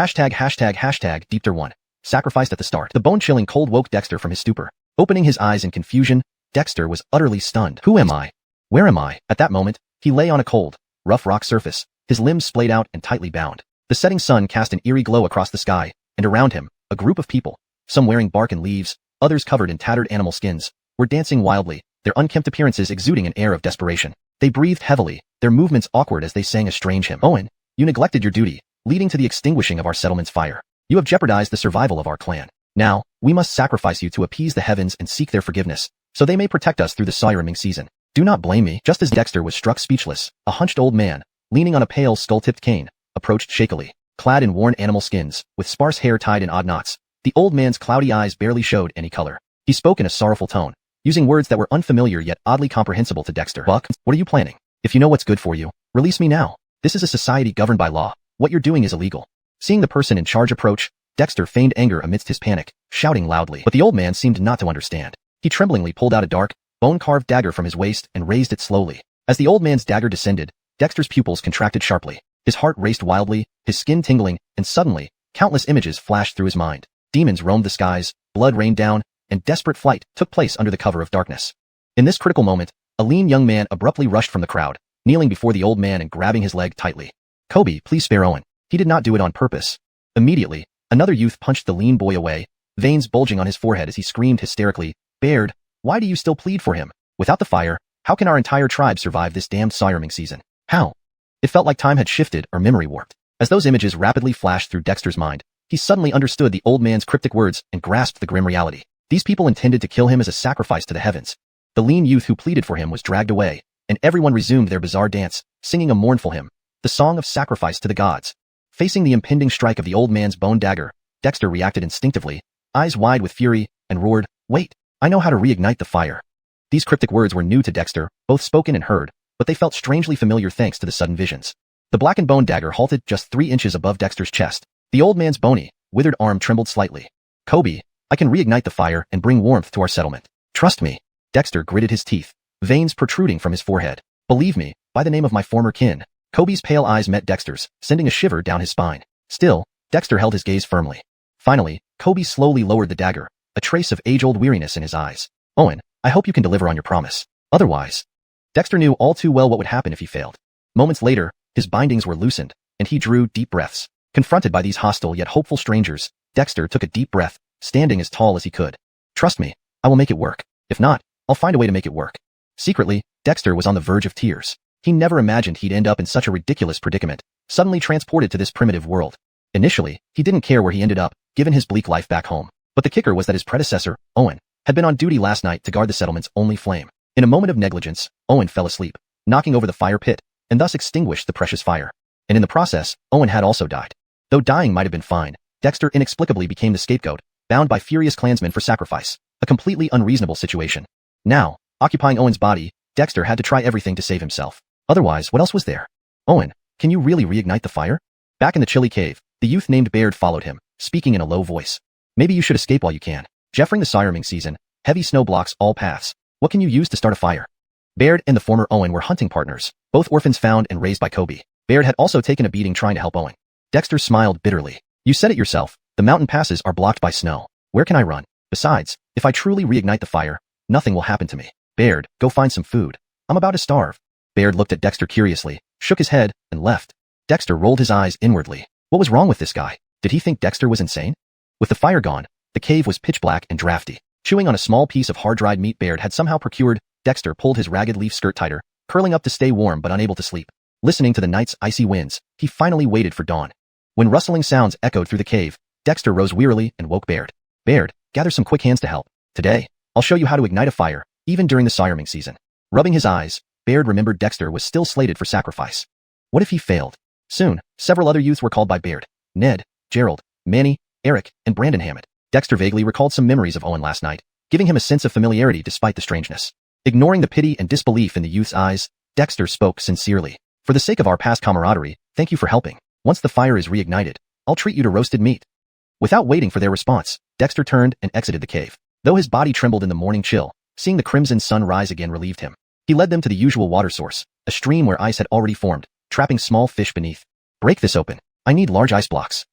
#Deepter1. Sacrificed at the start. The bone-chilling cold woke Dexter from his stupor. Opening his eyes in confusion, Dexter was utterly stunned. Who am I? Where am I? At that moment, he lay on a cold, rough rock surface, his limbs splayed out and tightly bound. The setting sun cast an eerie glow across the sky, and around him, a group of people, some wearing bark and leaves, others covered in tattered animal skins, were dancing wildly, their unkempt appearances exuding an air of desperation. They breathed heavily, their movements awkward as they sang a strange hymn. Owen, you neglected your duty, leading to the extinguishing of our settlement's fire. You have jeopardized the survival of our clan. Now, we must sacrifice you to appease the heavens and seek their forgiveness, so they may protect us through the summoning season. Do not blame me. Just as Dexter was struck speechless, a hunched old man, leaning on a pale skull-tipped cane, approached shakily. Clad in worn animal skins, with sparse hair tied in odd knots, the old man's cloudy eyes barely showed any color. He spoke in a sorrowful tone, using words that were unfamiliar yet oddly comprehensible to Dexter. Buck, what are you planning? If you know what's good for you, release me now. This is a society governed by law. What you're doing is illegal. Seeing the person in charge approach, Dexter feigned anger amidst his panic, shouting loudly. But the old man seemed not to understand. He tremblingly pulled out a dark, bone-carved dagger from his waist and raised it slowly. As the old man's dagger descended, Dexter's pupils contracted sharply. His heart raced wildly, his skin tingling, and suddenly, countless images flashed through his mind. Demons roamed the skies, blood rained down, and desperate flight took place under the cover of darkness. In this critical moment, a lean young man abruptly rushed from the crowd, kneeling before the old man and grabbing his leg tightly. Kobe, please spare Owen. He did not do it on purpose. Immediately, another youth punched the lean boy away, veins bulging on his forehead as he screamed hysterically, Baird, why do you still plead for him? Without the fire, how can our entire tribe survive this damned summoning season? How? It felt like time had shifted or memory warped. As those images rapidly flashed through Dexter's mind, he suddenly understood the old man's cryptic words and grasped the grim reality. These people intended to kill him as a sacrifice to the heavens. The lean youth who pleaded for him was dragged away, and everyone resumed their bizarre dance, singing a mournful hymn, the song of sacrifice to the gods. Facing the impending strike of the old man's bone dagger, Dexter reacted instinctively, eyes wide with fury, and roared, wait, I know how to reignite the fire. These cryptic words were new to Dexter, both spoken and heard, but they felt strangely familiar thanks to the sudden visions. The blackened bone dagger halted just 3 inches above Dexter's chest. The old man's bony, withered arm trembled slightly. Kobe, I can reignite the fire and bring warmth to our settlement. Trust me. Dexter gritted his teeth, veins protruding from his forehead. Believe me, by the name of my former kin. Kobe's pale eyes met Dexter's, sending a shiver down his spine. Still, Dexter held his gaze firmly. Finally, Kobe slowly lowered the dagger, a trace of age-old weariness in his eyes. Owen, I hope you can deliver on your promise. Otherwise, Dexter knew all too well what would happen if he failed. Moments later, his bindings were loosened, and he drew deep breaths. Confronted by these hostile yet hopeful strangers, Dexter took a deep breath, standing as tall as he could. Trust me, I will make it work. If not, I'll find a way to make it work. Secretly, Dexter was on the verge of tears. He never imagined he'd end up in such a ridiculous predicament, suddenly transported to this primitive world. Initially, he didn't care where he ended up, given his bleak life back home. But the kicker was that his predecessor, Owen, had been on duty last night to guard the settlement's only flame. In a moment of negligence, Owen fell asleep, knocking over the fire pit, and thus extinguished the precious fire. And in the process, Owen had also died. Though dying might have been fine, Dexter inexplicably became the scapegoat, bound by furious clansmen for sacrifice. A completely unreasonable situation. Now, occupying Owen's body, Dexter had to try everything to save himself. Otherwise, what else was there? Owen, can you really reignite the fire? Back in the chilly cave, the youth named Baird followed him, speaking in a low voice. Maybe you should escape while you can. Jeffering the summoning season, heavy snow blocks all paths. What can you use to start a fire? Baird and the former Owen were hunting partners, both orphans found and raised by Kobe. Baird had also taken a beating trying to help Owen. Dexter smiled bitterly. You said it yourself, the mountain passes are blocked by snow. Where can I run? Besides, if I truly reignite the fire, nothing will happen to me. Baird, go find some food. I'm about to starve. Baird looked at Dexter curiously, shook his head, and left. Dexter rolled his eyes inwardly. What was wrong with this guy? Did he think Dexter was insane? With the fire gone, the cave was pitch black and drafty. Chewing on a small piece of hard-dried meat Baird had somehow procured, Dexter pulled his ragged leaf skirt tighter, curling up to stay warm but unable to sleep. Listening to the night's icy winds, he finally waited for dawn. When rustling sounds echoed through the cave, Dexter rose wearily and woke Baird. Baird, gather some quick hands to help. Today, I'll show you how to ignite a fire, even during the summoning season. Rubbing his eyes, Baird remembered Dexter was still slated for sacrifice. What if he failed? Soon, several other youths were called by Baird. Ned, Gerald, Manny, Eric, and Brandon Hammett. Dexter vaguely recalled some memories of Owen last night, giving him a sense of familiarity despite the strangeness. Ignoring the pity and disbelief in the youth's eyes, Dexter spoke sincerely. For the sake of our past camaraderie, thank you for helping. Once the fire is reignited, I'll treat you to roasted meat. Without waiting for their response, Dexter turned and exited the cave. Though his body trembled in the morning chill, seeing the crimson sun rise again relieved him. He led them to the usual water source, a stream where ice had already formed, trapping small fish beneath. Break this open. I need large ice blocks.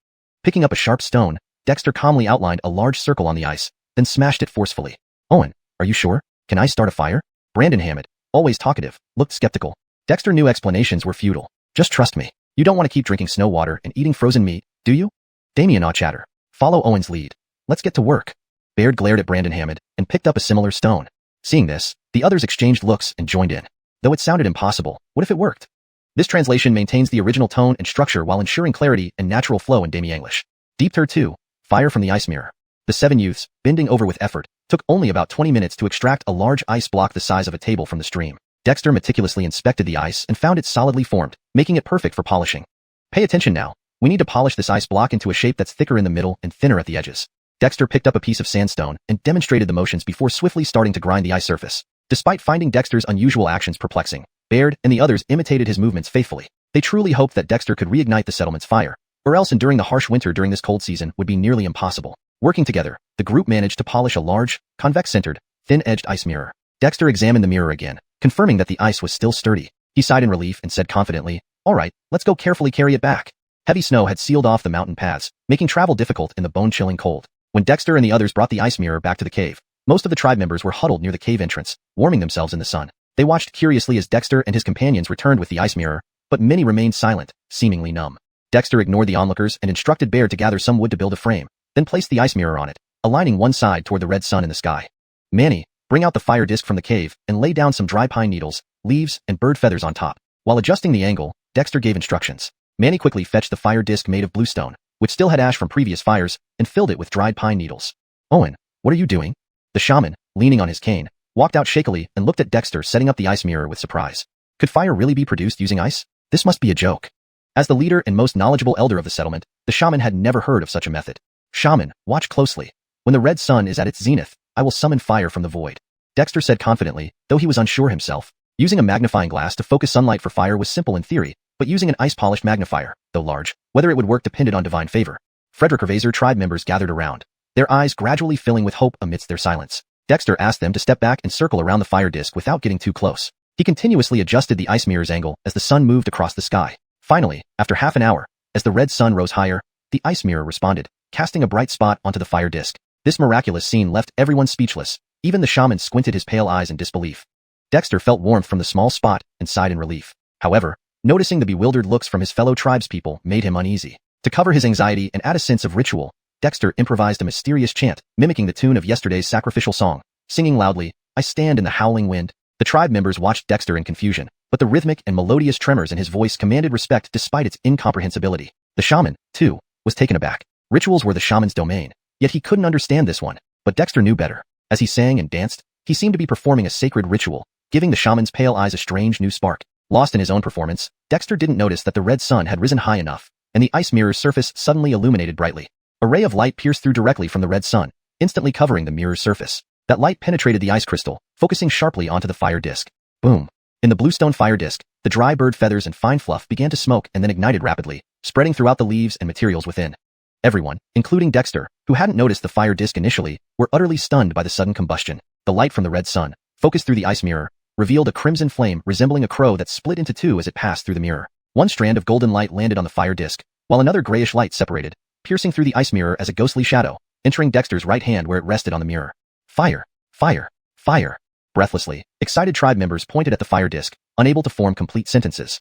Picking up a sharp stone, Dexter calmly outlined a large circle on the ice, then smashed it forcefully. Owen, are you sure? Can I start a fire? Brandon Hammond, always talkative, looked skeptical. Dexter knew explanations were futile. Just trust me. You don't want to keep drinking snow water and eating frozen meat, do you? Damien aw chatter. Follow Owen's lead. Let's get to work. Baird glared at Brandon Hammond and picked up a similar stone. Seeing this, the others exchanged looks and joined in. Though it sounded impossible, what if it worked? This translation maintains the original tone and structure while ensuring clarity and natural flow in Demi English. Deep Tur 2. Fire from the ice mirror. The 7 youths, bending over with effort, took only about 20 minutes to extract a large ice block the size of a table from the stream. Dexter meticulously inspected the ice and found it solidly formed, making it perfect for polishing. Pay attention now. We need to polish this ice block into a shape that's thicker in the middle and thinner at the edges. Dexter picked up a piece of sandstone and demonstrated the motions before swiftly starting to grind the ice surface. Despite finding Dexter's unusual actions perplexing, Baird and the others imitated his movements faithfully. They truly hoped that Dexter could reignite the settlement's fire, or else enduring the harsh winter during this cold season would be nearly impossible. Working together, the group managed to polish a large, convex-centered, thin-edged ice mirror. Dexter examined the mirror again, confirming that the ice was still sturdy. He sighed in relief and said confidently, "All right, let's go carefully carry it back." Heavy snow had sealed off the mountain paths, making travel difficult in the bone-chilling cold. When Dexter and the others brought the ice mirror back to the cave, most of the tribe members were huddled near the cave entrance, warming themselves in the sun. They watched curiously as Dexter and his companions returned with the ice mirror, but many remained silent, seemingly numb. Dexter ignored the onlookers and instructed Baird to gather some wood to build a frame, then placed the ice mirror on it, aligning one side toward the red sun in the sky. Manny, bring out the fire disk from the cave and lay down some dry pine needles, leaves, and bird feathers on top. While adjusting the angle, Dexter gave instructions. Manny quickly fetched the fire disk made of bluestone, which still had ash from previous fires, and filled it with dried pine needles. Owen, what are you doing? The shaman, leaning on his cane, walked out shakily and looked at Dexter setting up the ice mirror with surprise. Could fire really be produced using ice? This must be a joke. As the leader and most knowledgeable elder of the settlement, the shaman had never heard of such a method. Shaman, watch closely. When the red sun is at its zenith, I will summon fire from the void. Dexter said confidently, though he was unsure himself. Using a magnifying glass to focus sunlight for fire was simple in theory, but using an ice-polished magnifier, though large, whether it would work depended on divine favor. Frederick Hervaser tribe members gathered around, their eyes gradually filling with hope amidst their silence. Dexter asked them to step back and circle around the fire disk without getting too close. He continuously adjusted the ice mirror's angle as the sun moved across the sky. Finally, after half an hour, as the red sun rose higher, the ice mirror responded, casting a bright spot onto the fire disk. This miraculous scene left everyone speechless. Even the shaman squinted his pale eyes in disbelief. Dexter felt warmth from the small spot and sighed in relief. However, noticing the bewildered looks from his fellow tribespeople made him uneasy. To cover his anxiety and add a sense of ritual, Dexter improvised a mysterious chant, mimicking the tune of yesterday's sacrificial song. Singing loudly, "I stand in the howling wind." The tribe members watched Dexter in confusion, but the rhythmic and melodious tremors in his voice commanded respect despite its incomprehensibility. The shaman, too, was taken aback. Rituals were the shaman's domain, yet he couldn't understand this one. But Dexter knew better. As he sang and danced, he seemed to be performing a sacred ritual, giving the shaman's pale eyes a strange new spark. Lost in his own performance, Dexter didn't notice that the red sun had risen high enough, and the ice mirror's surface suddenly illuminated brightly. A ray of light pierced through directly from the red sun, instantly covering the mirror's surface. That light penetrated the ice crystal, focusing sharply onto the fire disk. Boom! In the bluestone fire disk, the dry bird feathers and fine fluff began to smoke and then ignited rapidly, spreading throughout the leaves and materials within. Everyone, including Dexter, who hadn't noticed the fire disk initially, were utterly stunned by the sudden combustion. The light from the red sun, focused through the ice mirror, revealed a crimson flame resembling a crow that split into two as it passed through the mirror. One strand of golden light landed on the fire disk, while another grayish light separated, piercing through the ice mirror as a ghostly shadow, entering Dexter's right hand where it rested on the mirror. Fire! Fire! Fire! Breathlessly, excited tribe members pointed at the fire disk, unable to form complete sentences.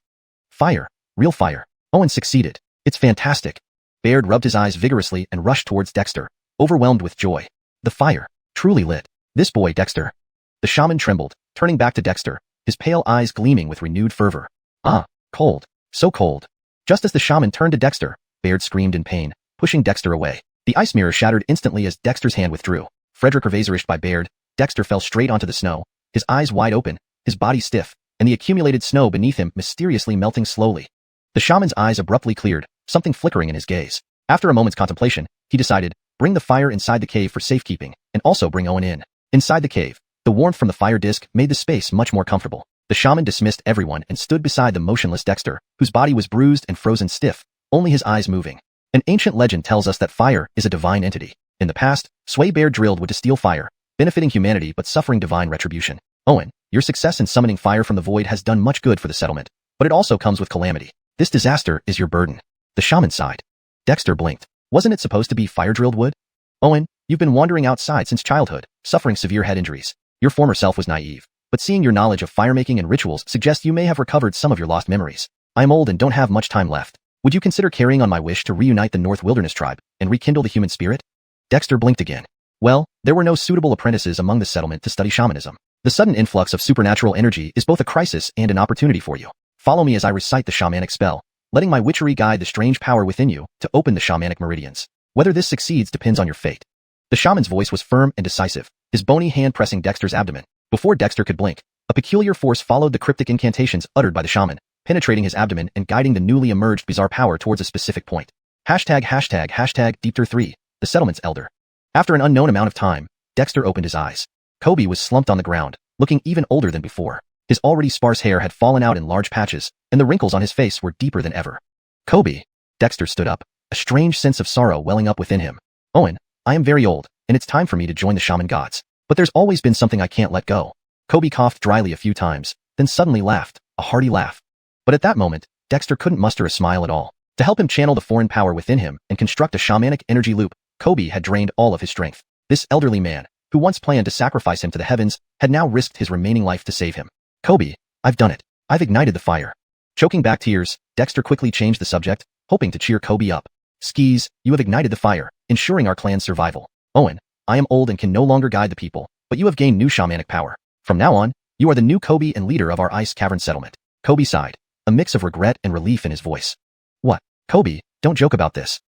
Fire! Real fire! Owen succeeded. It's fantastic. Baird rubbed his eyes vigorously and rushed towards Dexter, overwhelmed with joy. The fire, truly lit. This boy, Dexter. The shaman trembled, turning back to Dexter, his pale eyes gleaming with renewed fervor. Ah, cold. So cold. Just as the shaman turned to Dexter, Baird screamed in pain, pushing Dexter away. The ice mirror shattered instantly as Dexter's hand withdrew. Frederick Hervaserished by Baird, Dexter fell straight onto the snow, his eyes wide open, his body stiff, and the accumulated snow beneath him mysteriously melting slowly. The shaman's eyes abruptly cleared, something flickering in his gaze. After a moment's contemplation, he decided, bring the fire inside the cave for safekeeping, and also bring Owen in. Inside the cave, the warmth from the fire disk made the space much more comfortable. The shaman dismissed everyone and stood beside the motionless Dexter, whose body was bruised and frozen stiff, only his eyes moving. An ancient legend tells us that fire is a divine entity. In the past, Sway Bear drilled wood to steal fire, benefiting humanity but suffering divine retribution. Owen, your success in summoning fire from the void has done much good for the settlement, but it also comes with calamity. This disaster is your burden. The shaman sighed. Dexter blinked. Wasn't it supposed to be fire-drilled wood? Owen, you've been wandering outside since childhood, suffering severe head injuries. Your former self was naive, but seeing your knowledge of firemaking and rituals suggests you may have recovered some of your lost memories. I am old and don't have much time left. Would you consider carrying on my wish to reunite the North Wilderness tribe and rekindle the human spirit? Dexter blinked again. Well, there were no suitable apprentices among the settlement to study shamanism. The sudden influx of supernatural energy is both a crisis and an opportunity for you. Follow me as I recite the shamanic spell, letting my witchery guide the strange power within you to open the shamanic meridians. Whether this succeeds depends on your fate. The shaman's voice was firm and decisive, his bony hand pressing Dexter's abdomen. Before Dexter could blink, a peculiar force followed the cryptic incantations uttered by the shaman, penetrating his abdomen and guiding the newly emerged bizarre power towards a specific point. #Deepter3, the settlement's elder. After an unknown amount of time, Dexter opened his eyes. Kobe was slumped on the ground, looking even older than before. His already sparse hair had fallen out in large patches, and the wrinkles on his face were deeper than ever. Kobe. Dexter stood up, a strange sense of sorrow welling up within him. Owen, I am very old, and it's time for me to join the shaman gods. But there's always been something I can't let go. Kobe coughed dryly a few times, then suddenly laughed, a hearty laugh. But at that moment, Dexter couldn't muster a smile at all. To help him channel the foreign power within him and construct a shamanic energy loop, Kobe had drained all of his strength. This elderly man, who once planned to sacrifice him to the heavens, had now risked his remaining life to save him. Kobe, I've done it. I've ignited the fire. Choking back tears, Dexter quickly changed the subject, hoping to cheer Kobe up. Skis, you have ignited the fire, ensuring our clan's survival. Owen, I am old and can no longer guide the people, but you have gained new shamanic power. From now on, you are the new Kobe and leader of our ice cavern settlement. Kobe sighed, a mix of regret and relief in his voice. What? Kobe, don't joke about this.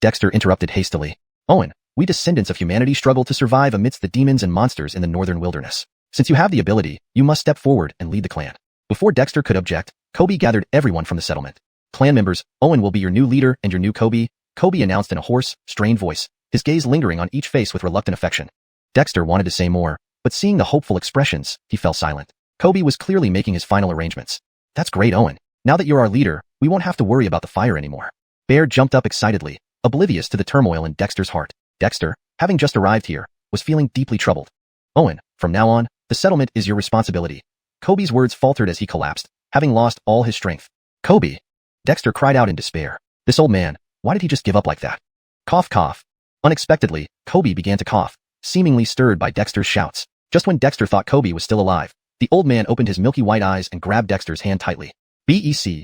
Dexter interrupted hastily. Owen, we descendants of humanity struggle to survive amidst the demons and monsters in the northern wilderness. Since you have the ability, you must step forward and lead the clan. Before Dexter could object, Kobe gathered everyone from the settlement. Clan members, Owen will be your new leader and your new Kobe, Kobe announced in a hoarse, strained voice, his gaze lingering on each face with reluctant affection. Dexter wanted to say more, but seeing the hopeful expressions, he fell silent. Kobe was clearly making his final arrangements. That's great, Owen. Now that you're our leader, we won't have to worry about the fire anymore. Bear jumped up excitedly, oblivious to the turmoil in Dexter's heart. Dexter, having just arrived here, was feeling deeply troubled. Owen, from now on, the settlement is your responsibility. Kobe's words faltered as he collapsed, having lost all his strength. Kobe! Dexter cried out in despair. This old man, why did he just give up like that? Cough, cough. Unexpectedly, Kobe began to cough, seemingly stirred by Dexter's shouts. Just when Dexter thought Kobe was still alive, the old man opened his milky white eyes and grabbed Dexter's hand tightly. BEC,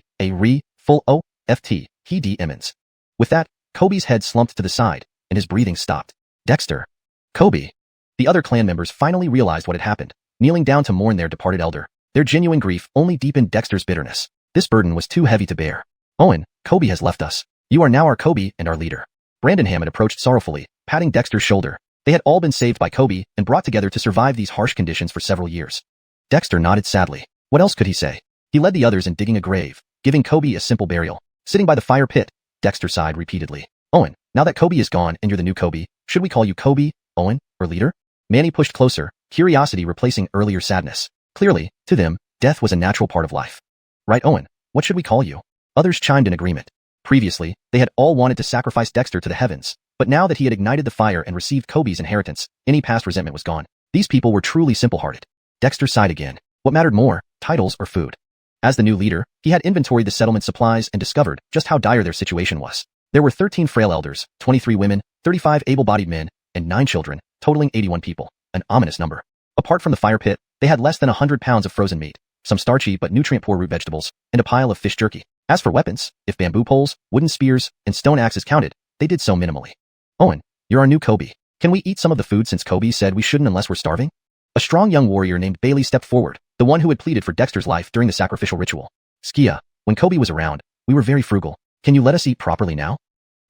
he demons. With that, Kobe's head slumped to the side, and his breathing stopped. Dexter. Kobe. The other clan members finally realized what had happened, kneeling down to mourn their departed elder. Their genuine grief only deepened Dexter's bitterness. This burden was too heavy to bear. Owen, Kobe has left us. You are now our Kobe and our leader. Brandon Hammond approached sorrowfully, patting Dexter's shoulder. They had all been saved by Kobe and brought together to survive these harsh conditions for several years. Dexter nodded sadly. What else could he say? He led the others in digging a grave, giving Kobe a simple burial. Sitting by the fire pit, Dexter sighed repeatedly. Owen, now that Kobe is gone and you're the new Kobe, should we call you Kobe, Owen, or leader? Manny pushed closer, curiosity replacing earlier sadness. Clearly, to them, death was a natural part of life. Right, Owen, what should we call you? Others chimed in agreement. Previously, they had all wanted to sacrifice Dexter to the heavens, but now that he had ignited the fire and received Kobe's inheritance, any past resentment was gone. These people were truly simple-hearted. Dexter sighed again. What mattered more, titles or food? As the new leader, he had inventoried the settlement supplies and discovered just how dire their situation was. There were 13 frail elders, 23 women, 35 able-bodied men, and 9 children, totaling 81 people, an ominous number. Apart from the fire pit, they had less than 100 pounds of frozen meat, some starchy but nutrient-poor root vegetables, and a pile of fish jerky. As for weapons, if bamboo poles, wooden spears, and stone axes counted, they did so minimally. Owen, you're our new Kobe. Can we eat some of the food since Kobe said we shouldn't unless we're starving? A strong young warrior named Bailey stepped forward, the one who had pleaded for Dexter's life during the sacrificial ritual. Skia, when Kobe was around, we were very frugal. Can you let us eat properly now?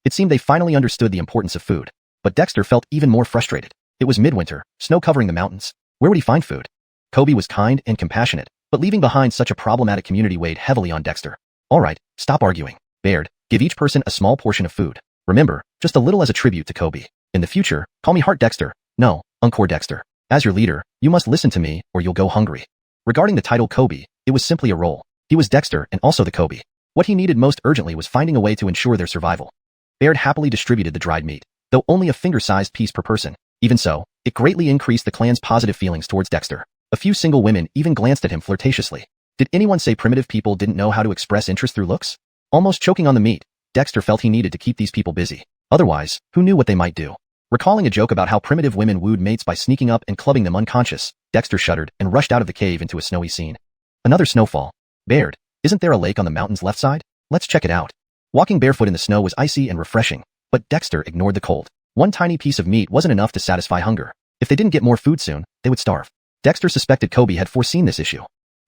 It seemed they finally understood the importance of food, but Dexter felt even more frustrated. It was midwinter, snow covering the mountains. Where would he find food? Kobe was kind and compassionate, but leaving behind such a problematic community weighed heavily on Dexter. All right, stop arguing. Baird, give each person a small portion of food. Remember, just a little as a tribute to Kobe. In the future, call me Heart Dexter. No, Encore Dexter. As your leader, you must listen to me or you'll go hungry. Regarding the title Kobe, it was simply a role. He was Dexter and also the Kobe. What he needed most urgently was finding a way to ensure their survival. Baird happily distributed the dried meat, though only a finger-sized piece per person. Even so, it greatly increased the clan's positive feelings towards Dexter. A few single women even glanced at him flirtatiously. Did anyone say primitive people didn't know how to express interest through looks? Almost choking on the meat, Dexter felt he needed to keep these people busy. Otherwise, who knew what they might do? Recalling a joke about how primitive women wooed mates by sneaking up and clubbing them unconscious, Dexter shuddered and rushed out of the cave into a snowy scene. Another snowfall. Baird, isn't there a lake on the mountain's left side? Let's check it out. Walking barefoot in the snow was icy and refreshing, but Dexter ignored the cold. One tiny piece of meat wasn't enough to satisfy hunger. If they didn't get more food soon, they would starve. Dexter suspected Kobe had foreseen this issue.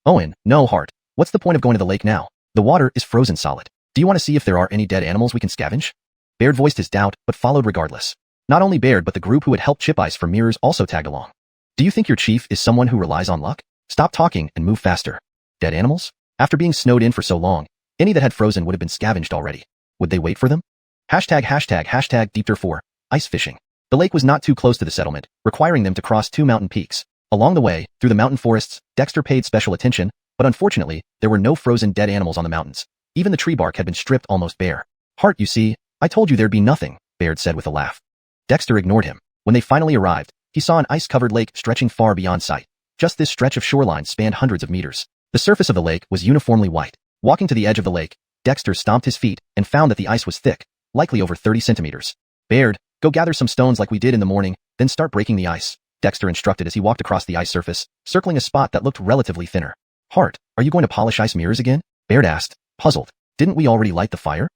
Owen, no, Hart. What's the point of going to the lake now? The water is frozen solid. Do you want to see if there are any dead animals we can scavenge? Baird voiced his doubt, but followed regardless. Not only Baird but the group who had helped chip ice for mirrors also tagged along. Do you think your chief is someone who relies on luck? Stop talking and move faster. Dead animals? After being snowed in for so long, any that had frozen would have been scavenged already. Would they wait for them? Hashtag Deepter 4, ice fishing. The lake was not too close to the settlement, requiring them to cross 2 mountain peaks. Along the way, through the mountain forests, Dexter paid special attention, but unfortunately, there were no frozen dead animals on the mountains. Even the tree bark had been stripped almost bare. Hart, you see, I told you there'd be nothing, Baird said with a laugh. Dexter ignored him. When they finally arrived, he saw an ice-covered lake stretching far beyond sight. Just this stretch of shoreline spanned hundreds of meters. The surface of the lake was uniformly white. Walking to the edge of the lake, Dexter stomped his feet and found that the ice was thick, likely over 30 centimeters. Baird, go gather some stones like we did in the morning, then start breaking the ice, Dexter instructed as he walked across the ice surface, circling a spot that looked relatively thinner. Hart, are you going to polish ice mirrors again? Baird asked, puzzled. Didn't we already light the fire?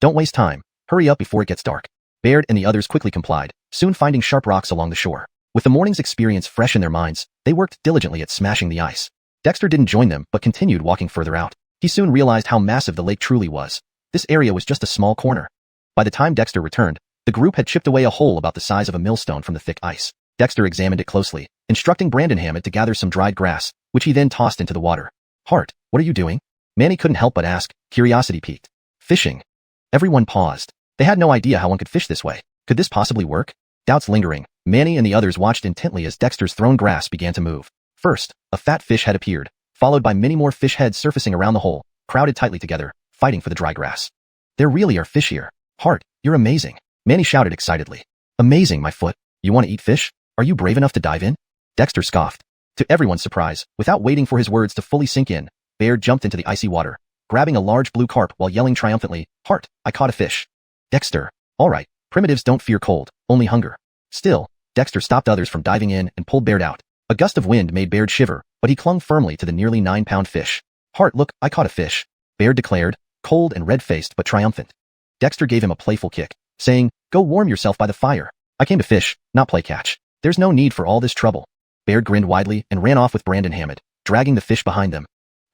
Don't waste time. Hurry up before it gets dark. Baird and the others quickly complied, soon finding sharp rocks along the shore. With the morning's experience fresh in their minds, they worked diligently at smashing the ice. Dexter didn't join them but continued walking further out. He soon realized how massive the lake truly was. This area was just a small corner. By the time Dexter returned, the group had chipped away a hole about the size of a millstone from the thick ice. Dexter examined it closely, instructing Brandon Hammond to gather some dried grass, which he then tossed into the water. Hart, what are you doing? Manny couldn't help but ask, curiosity piqued. Fishing. Everyone paused. They had no idea how one could fish this way. Could this possibly work? Doubts lingering, Manny and the others watched intently as Dexter's thrown grass began to move. First, a fat fish head appeared, followed by many more fish heads surfacing around the hole, crowded tightly together, fighting for the dry grass. There really are fish here. Hart, you're amazing. Manny shouted excitedly. Amazing, my foot. You want to eat fish? Are you brave enough to dive in? Dexter scoffed. To everyone's surprise, without waiting for his words to fully sink in, Baird jumped into the icy water, grabbing a large blue carp while yelling triumphantly, Hart, I caught a fish. Dexter, all right, primitives don't fear cold, only hunger. Still, Dexter stopped others from diving in and pulled Baird out. A gust of wind made Baird shiver, but he clung firmly to the nearly 9-pound fish. Hart, look, I caught a fish, Baird declared, cold and red-faced but triumphant. Dexter gave him a playful kick, saying, go warm yourself by the fire. I came to fish, not play catch. There's no need for all this trouble. Baird grinned widely and ran off with Brandon Hammond, dragging the fish behind them.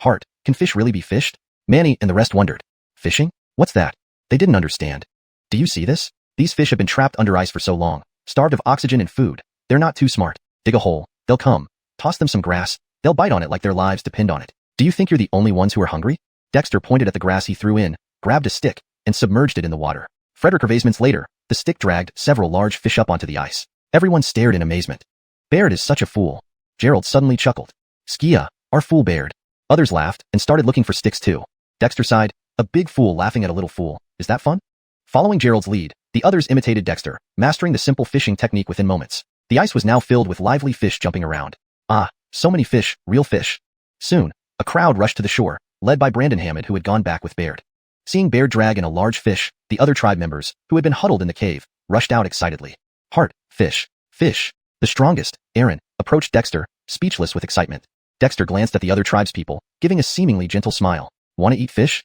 Hart, can fish really be fished? Manny and the rest wondered. Fishing? What's that? They didn't understand. Do you see this? These fish have been trapped under ice for so long, starved of oxygen and food. They're not too smart. Dig a hole, they'll come. Toss them some grass, they'll bite on it like their lives depend on it. Do you think you're the only ones who are hungry? Dexter pointed at the grass he threw in, grabbed a stick, and submerged it in the water. Frederick Ervasements later, the stick dragged several large fish up onto the ice. Everyone stared in amazement. Baird is such a fool. Gerald suddenly chuckled. Skia, our fool Baird. Others laughed and started looking for sticks too. Dexter sighed, a big fool laughing at a little fool. Is that fun? Following Gerald's lead, the others imitated Dexter, mastering the simple fishing technique within moments. The ice was now filled with lively fish jumping around. Ah, so many fish, real fish. Soon, a crowd rushed to the shore, led by Brandon Hammond who had gone back with Baird. Seeing Baird drag in a large fish, the other tribe members, who had been huddled in the cave, rushed out excitedly. Hart, fish, fish. The strongest, Aaron, approached Dexter, speechless with excitement. Dexter glanced at the other tribespeople, giving a seemingly gentle smile. Want to eat fish?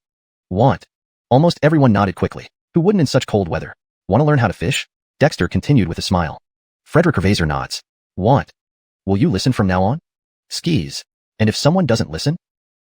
Want. Almost everyone nodded quickly. Who wouldn't in such cold weather? Want to learn how to fish? Dexter continued with a smile. Frederick Ervaser nods. Want. Will you listen from now on? Skis. And if someone doesn't listen?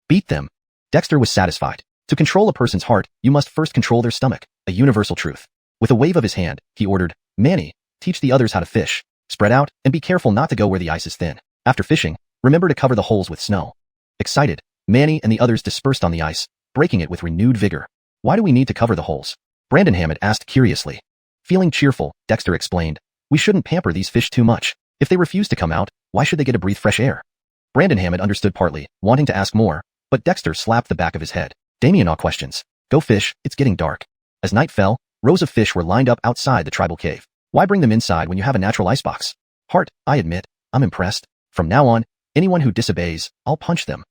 Beat them. Dexter was satisfied. To control a person's heart, you must first control their stomach, a universal truth. With a wave of his hand, he ordered, Manny, teach the others how to fish. Spread out, and be careful not to go where the ice is thin. After fishing, remember to cover the holes with snow. Excited, Manny and the others dispersed on the ice, breaking it with renewed vigor. Why do we need to cover the holes? Brandon Hammond asked curiously. Feeling cheerful, Dexter explained. We shouldn't pamper these fish too much. If they refuse to come out, why should they get to breathe fresh air? Brandon Hammond understood partly, wanting to ask more, but Dexter slapped the back of his head. Damien, all questions. Go fish, it's getting dark. As night fell, rows of fish were lined up outside the tribal cave. Why bring them inside when you have a natural icebox? Hart, I admit, I'm impressed. From now on, anyone who disobeys, I'll punch them.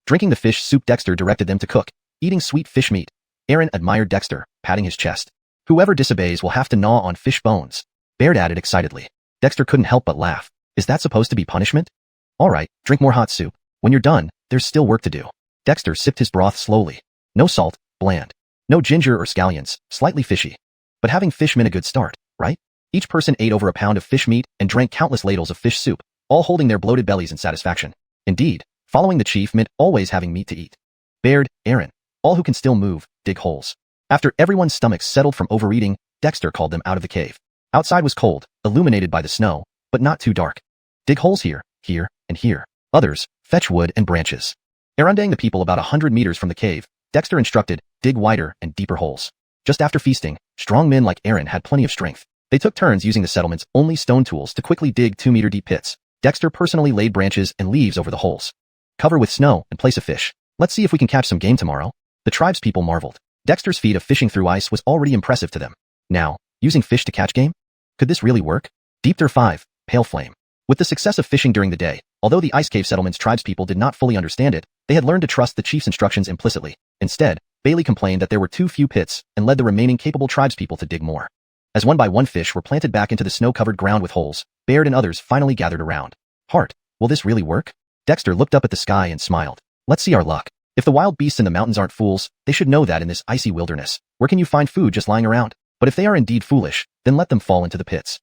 Drinking the fish soup Dexter directed them to cook, eating sweet fish meat. Aaron admired Dexter, patting his chest. Whoever disobeys will have to gnaw on fish bones, Baird added excitedly. Dexter couldn't help but laugh. Is that supposed to be punishment? All right, drink more hot soup. When you're done, there's still work to do. Dexter sipped his broth slowly. No salt, bland. No ginger or scallions, slightly fishy. But having fish meant a good start, right? Each person ate over a pound of fish meat and drank countless ladles of fish soup, all holding their bloated bellies in satisfaction. Indeed, following the chief meant always having meat to eat. Baird, Aaron, all who can still move, dig holes. After everyone's stomachs settled from overeating, Dexter called them out of the cave. Outside was cold, illuminated by the snow, but not too dark. Dig holes here, here, and here. Others, fetch wood and branches. Erunding the people about 100 meters from the cave, Dexter instructed, dig wider and deeper holes. Just after feasting, strong men like Aaron had plenty of strength. They took turns using the settlement's only stone tools to quickly dig 2-meter deep pits. Dexter personally laid branches and leaves over the holes. Cover with snow and place a fish. Let's see if we can catch some game tomorrow. The tribespeople marveled. Dexter's feat of fishing through ice was already impressive to them. Now, using fish to catch game? Could this really work? Deepter 5, Pale Flame. With the success of fishing during the day, although the Ice Cave Settlement's tribespeople did not fully understand it, they had learned to trust the chief's instructions implicitly. Instead, Bailey complained that there were too few pits and led the remaining capable tribespeople to dig more. As one by one fish were planted back into the snow-covered ground with holes, Baird and others finally gathered around. Hart, will this really work? Dexter looked up at the sky and smiled. Let's see our luck. If the wild beasts in the mountains aren't fools, they should know that in this icy wilderness, where can you find food just lying around? But if they are indeed foolish, then let them fall into the pits.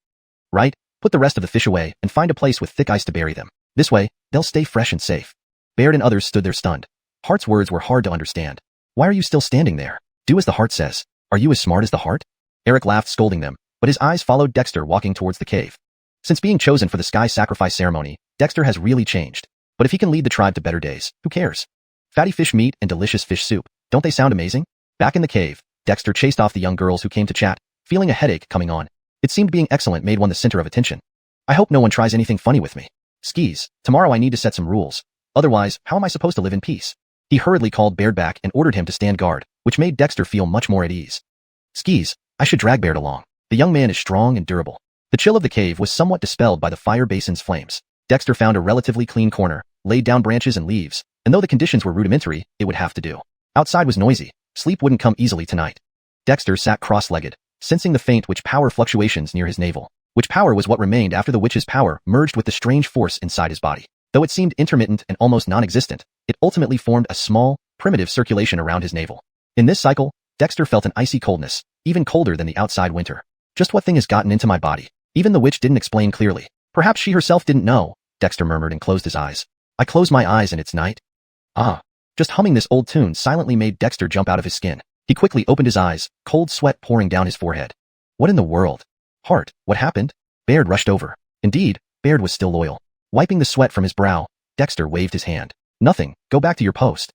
Right? Put the rest of the fish away and find a place with thick ice to bury them. This way, they'll stay fresh and safe. Baird and others stood there stunned. Hart's words were hard to understand. Why are you still standing there? Do as the heart says. Are you as smart as the heart? Eric laughed, scolding them, but his eyes followed Dexter walking towards the cave. Since being chosen for the sky sacrifice ceremony, Dexter has really changed. But if he can lead the tribe to better days, who cares? Fatty fish meat and delicious fish soup. Don't they sound amazing? Back in the cave, Dexter chased off the young girls who came to chat, feeling a headache coming on. It seemed being excellent made one the center of attention. I hope no one tries anything funny with me. Skis, tomorrow I need to set some rules. Otherwise, how am I supposed to live in peace? He hurriedly called Baird back and ordered him to stand guard, which made Dexter feel much more at ease. Skis, I should drag Baird along. The young man is strong and durable. The chill of the cave was somewhat dispelled by the fire basin's flames. Dexter found a relatively clean corner, laid down branches and leaves, and though the conditions were rudimentary, it would have to do. Outside was noisy. Sleep wouldn't come easily tonight. Dexter sat cross-legged, sensing the faint witch power fluctuations near his navel. Witch power was what remained after the witch's power merged with the strange force inside his body. Though it seemed intermittent and almost non-existent, it ultimately formed a small, primitive circulation around his navel. In this cycle, Dexter felt an icy coldness, even colder than the outside winter. Just what thing has gotten into my body? Even the witch didn't explain clearly. Perhaps she herself didn't know, Dexter murmured and closed his eyes. I close my eyes and it's night. Ah. Just humming this old tune silently made Dexter jump out of his skin. He quickly opened his eyes, cold sweat pouring down his forehead. What in the world? Hart, what happened? Baird rushed over. Indeed, Baird was still loyal. Wiping the sweat from his brow, Dexter waved his hand. Nothing, go back to your post.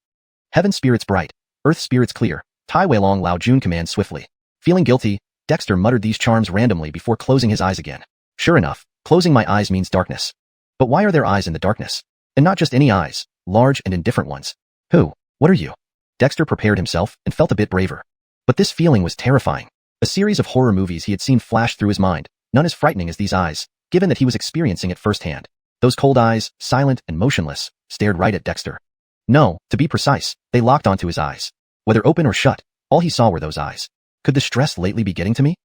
Heaven spirits bright, earth spirits clear, Tai Weilong Lao Jun commands swiftly. Feeling guilty, Dexter muttered these charms randomly before closing his eyes again. Sure enough, closing my eyes means darkness. But why are there eyes in the darkness? And not just any eyes, large and indifferent ones. Who? What are you? Dexter prepared himself and felt a bit braver. But this feeling was terrifying. A series of horror movies he had seen flashed through his mind, none as frightening as these eyes, given that he was experiencing it firsthand. Those cold eyes, silent and motionless, stared right at Dexter. No, to be precise, they locked onto his eyes. Whether open or shut, all he saw were those eyes. Could the stress lately be getting to me?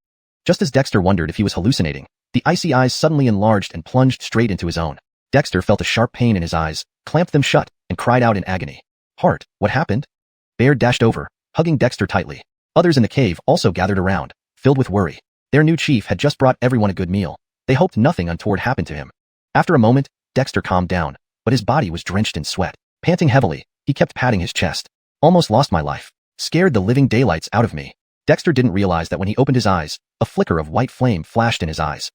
Just as Dexter wondered if he was hallucinating, the icy eyes suddenly enlarged and plunged straight into his own. Dexter felt a sharp pain in his eyes, clamped them shut, and cried out in agony. Hart, what happened? Baird dashed over, hugging Dexter tightly. Others in the cave also gathered around, filled with worry. Their new chief had just brought everyone a good meal. They hoped nothing untoward happened to him. After a moment, Dexter calmed down, but his body was drenched in sweat. Panting heavily, he kept patting his chest. Almost lost my life. Scared the living daylights out of me. Dexter didn't realize that when he opened his eyes, a flicker of white flame flashed in his eyes.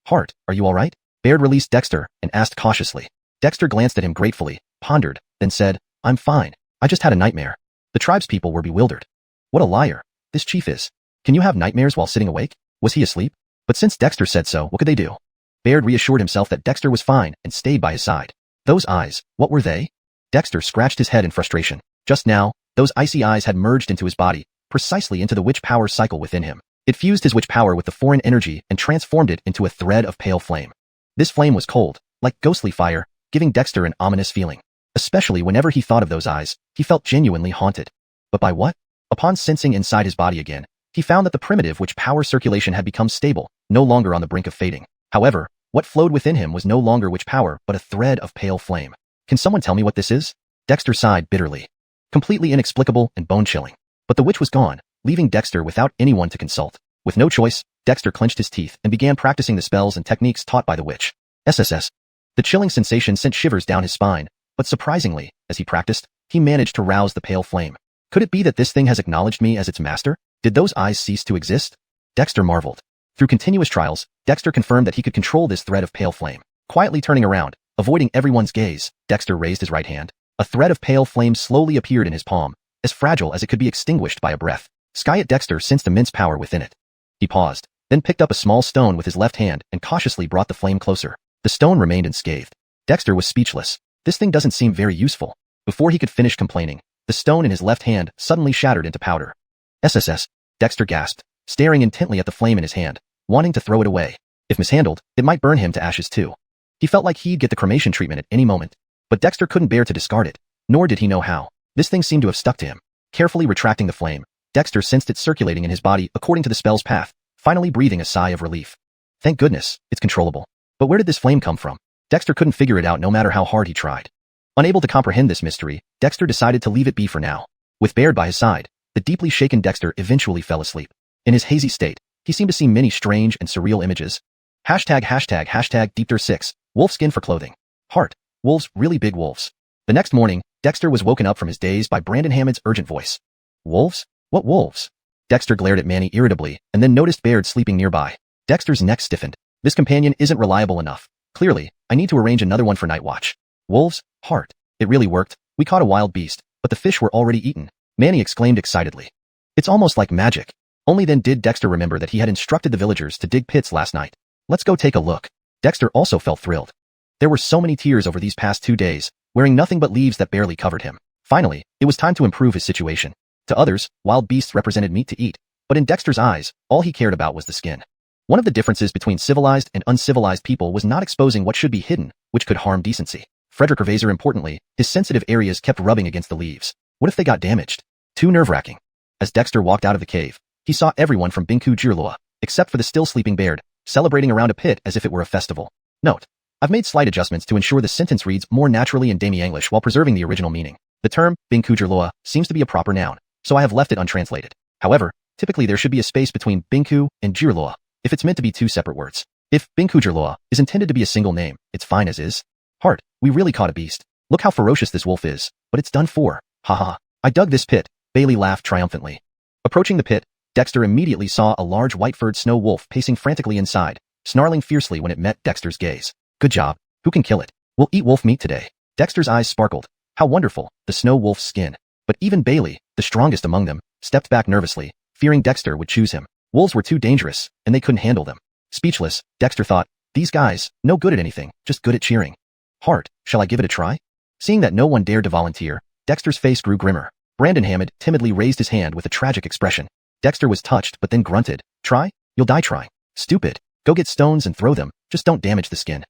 Hart, are you all right? Baird released Dexter and asked cautiously. Dexter glanced at him gratefully, pondered, then said, I'm fine. I just had a nightmare. The tribespeople were bewildered. What a liar. This chief is. Can you have nightmares while sitting awake? Was he asleep? But since Dexter said so, what could they do? Baird reassured himself that Dexter was fine and stayed by his side. Those eyes, what were they? Dexter scratched his head in frustration. Just now, those icy eyes had merged into his body, precisely into the witch power cycle within him. It fused his witch power with the foreign energy and transformed it into a thread of pale flame. This flame was cold, like ghostly fire, giving Dexter an ominous feeling. Especially whenever he thought of those eyes, he felt genuinely haunted. But by what? Upon sensing inside his body again, he found that the primitive which power circulation had become stable, no longer on the brink of fading. However, what flowed within him was no longer witch power, but a thread of pale flame. Can someone tell me what this is? Dexter sighed bitterly. Completely inexplicable and bone-chilling. But the witch was gone, leaving Dexter without anyone to consult. With no choice, Dexter clenched his teeth and began practicing the spells and techniques taught by the witch. SSS. The chilling sensation sent shivers down his spine, but surprisingly, as he practiced, he managed to rouse the pale flame. Could it be that this thing has acknowledged me as its master? Did those eyes cease to exist? Dexter marveled. Through continuous trials, Dexter confirmed that he could control this thread of pale flame. Quietly turning around, avoiding everyone's gaze, Dexter raised his right hand. A thread of pale flame slowly appeared in his palm, as fragile as it could be extinguished by a breath. Skyet Dexter sensed immense power within it. He paused, then picked up a small stone with his left hand and cautiously brought the flame closer. The stone remained unscathed. Dexter was speechless. This thing doesn't seem very useful. Before he could finish complaining, the stone in his left hand suddenly shattered into powder. SSS. Dexter gasped, staring intently at the flame in his hand, wanting to throw it away. If mishandled, it might burn him to ashes too. He felt like he'd get the cremation treatment at any moment. But Dexter couldn't bear to discard it, nor did he know how. This thing seemed to have stuck to him. Carefully retracting the flame, Dexter sensed it circulating in his body according to the spell's path, finally breathing a sigh of relief. Thank goodness, it's controllable. But where did this flame come from? Dexter couldn't figure it out no matter how hard he tried. Unable to comprehend this mystery, Dexter decided to leave it be for now. With Baird by his side, the deeply shaken Dexter eventually fell asleep. In his hazy state, he seemed to see many strange and surreal images. ###Deepter6, wolf skin for clothing. Heart, wolves, really big wolves. The next morning, Dexter was woken up from his daze by Brandon Hammond's urgent voice. Wolves? What wolves? Dexter glared at Manny irritably and then noticed Baird sleeping nearby. Dexter's neck stiffened. This companion isn't reliable enough. Clearly, I need to arrange another one for night watch. Wolves? Heart. It really worked. We caught a wild beast, but the fish were already eaten. Manny exclaimed excitedly. It's almost like magic. Only then did Dexter remember that he had instructed the villagers to dig pits last night. Let's go take a look. Dexter also felt thrilled. There were so many tears over these past 2 days, wearing nothing but leaves that barely covered him. Finally, it was time to improve his situation. To others, wild beasts represented meat to eat, but in Dexter's eyes, all he cared about was the skin. One of the differences between civilized and uncivilized people was not exposing what should be hidden, which could harm decency. Frederick Ervaser importantly, his sensitive areas kept rubbing against the leaves. What if they got damaged? Too nerve-wracking. As Dexter walked out of the cave, he saw everyone from Binku Jirlua, except for the still sleeping Baird, celebrating around a pit as if it were a festival. Note: I've made slight adjustments to ensure the sentence reads more naturally in Demi-English while preserving the original meaning. The term, Binku Jirlua, seems to be a proper noun, so I have left it untranslated. However, typically there should be a space between Binku and Jirlua, if it's meant to be 2 separate words. If Binku Jirlua is intended to be a single name, it's fine as is. Heart, we really caught a beast. Look how ferocious this wolf is, but it's done for. Haha. I dug this pit. Bailey laughed triumphantly. Approaching the pit, Dexter immediately saw a large white-furred snow wolf pacing frantically inside, snarling fiercely when it met Dexter's gaze. Good job. Who can kill it? We'll eat wolf meat today. Dexter's eyes sparkled. How wonderful, the snow wolf's skin. But even Bailey, the strongest among them, stepped back nervously, fearing Dexter would choose him. Wolves were too dangerous, and they couldn't handle them. Speechless, Dexter thought, these guys, no good at anything, just good at cheering. Heart, shall I give it a try? Seeing that no one dared to volunteer, Dexter's face grew grimmer. Brandon Hammond timidly raised his hand with a tragic expression. Dexter was touched but then grunted. Try? You'll die trying. Stupid. Go get stones and throw them, just don't damage the skin.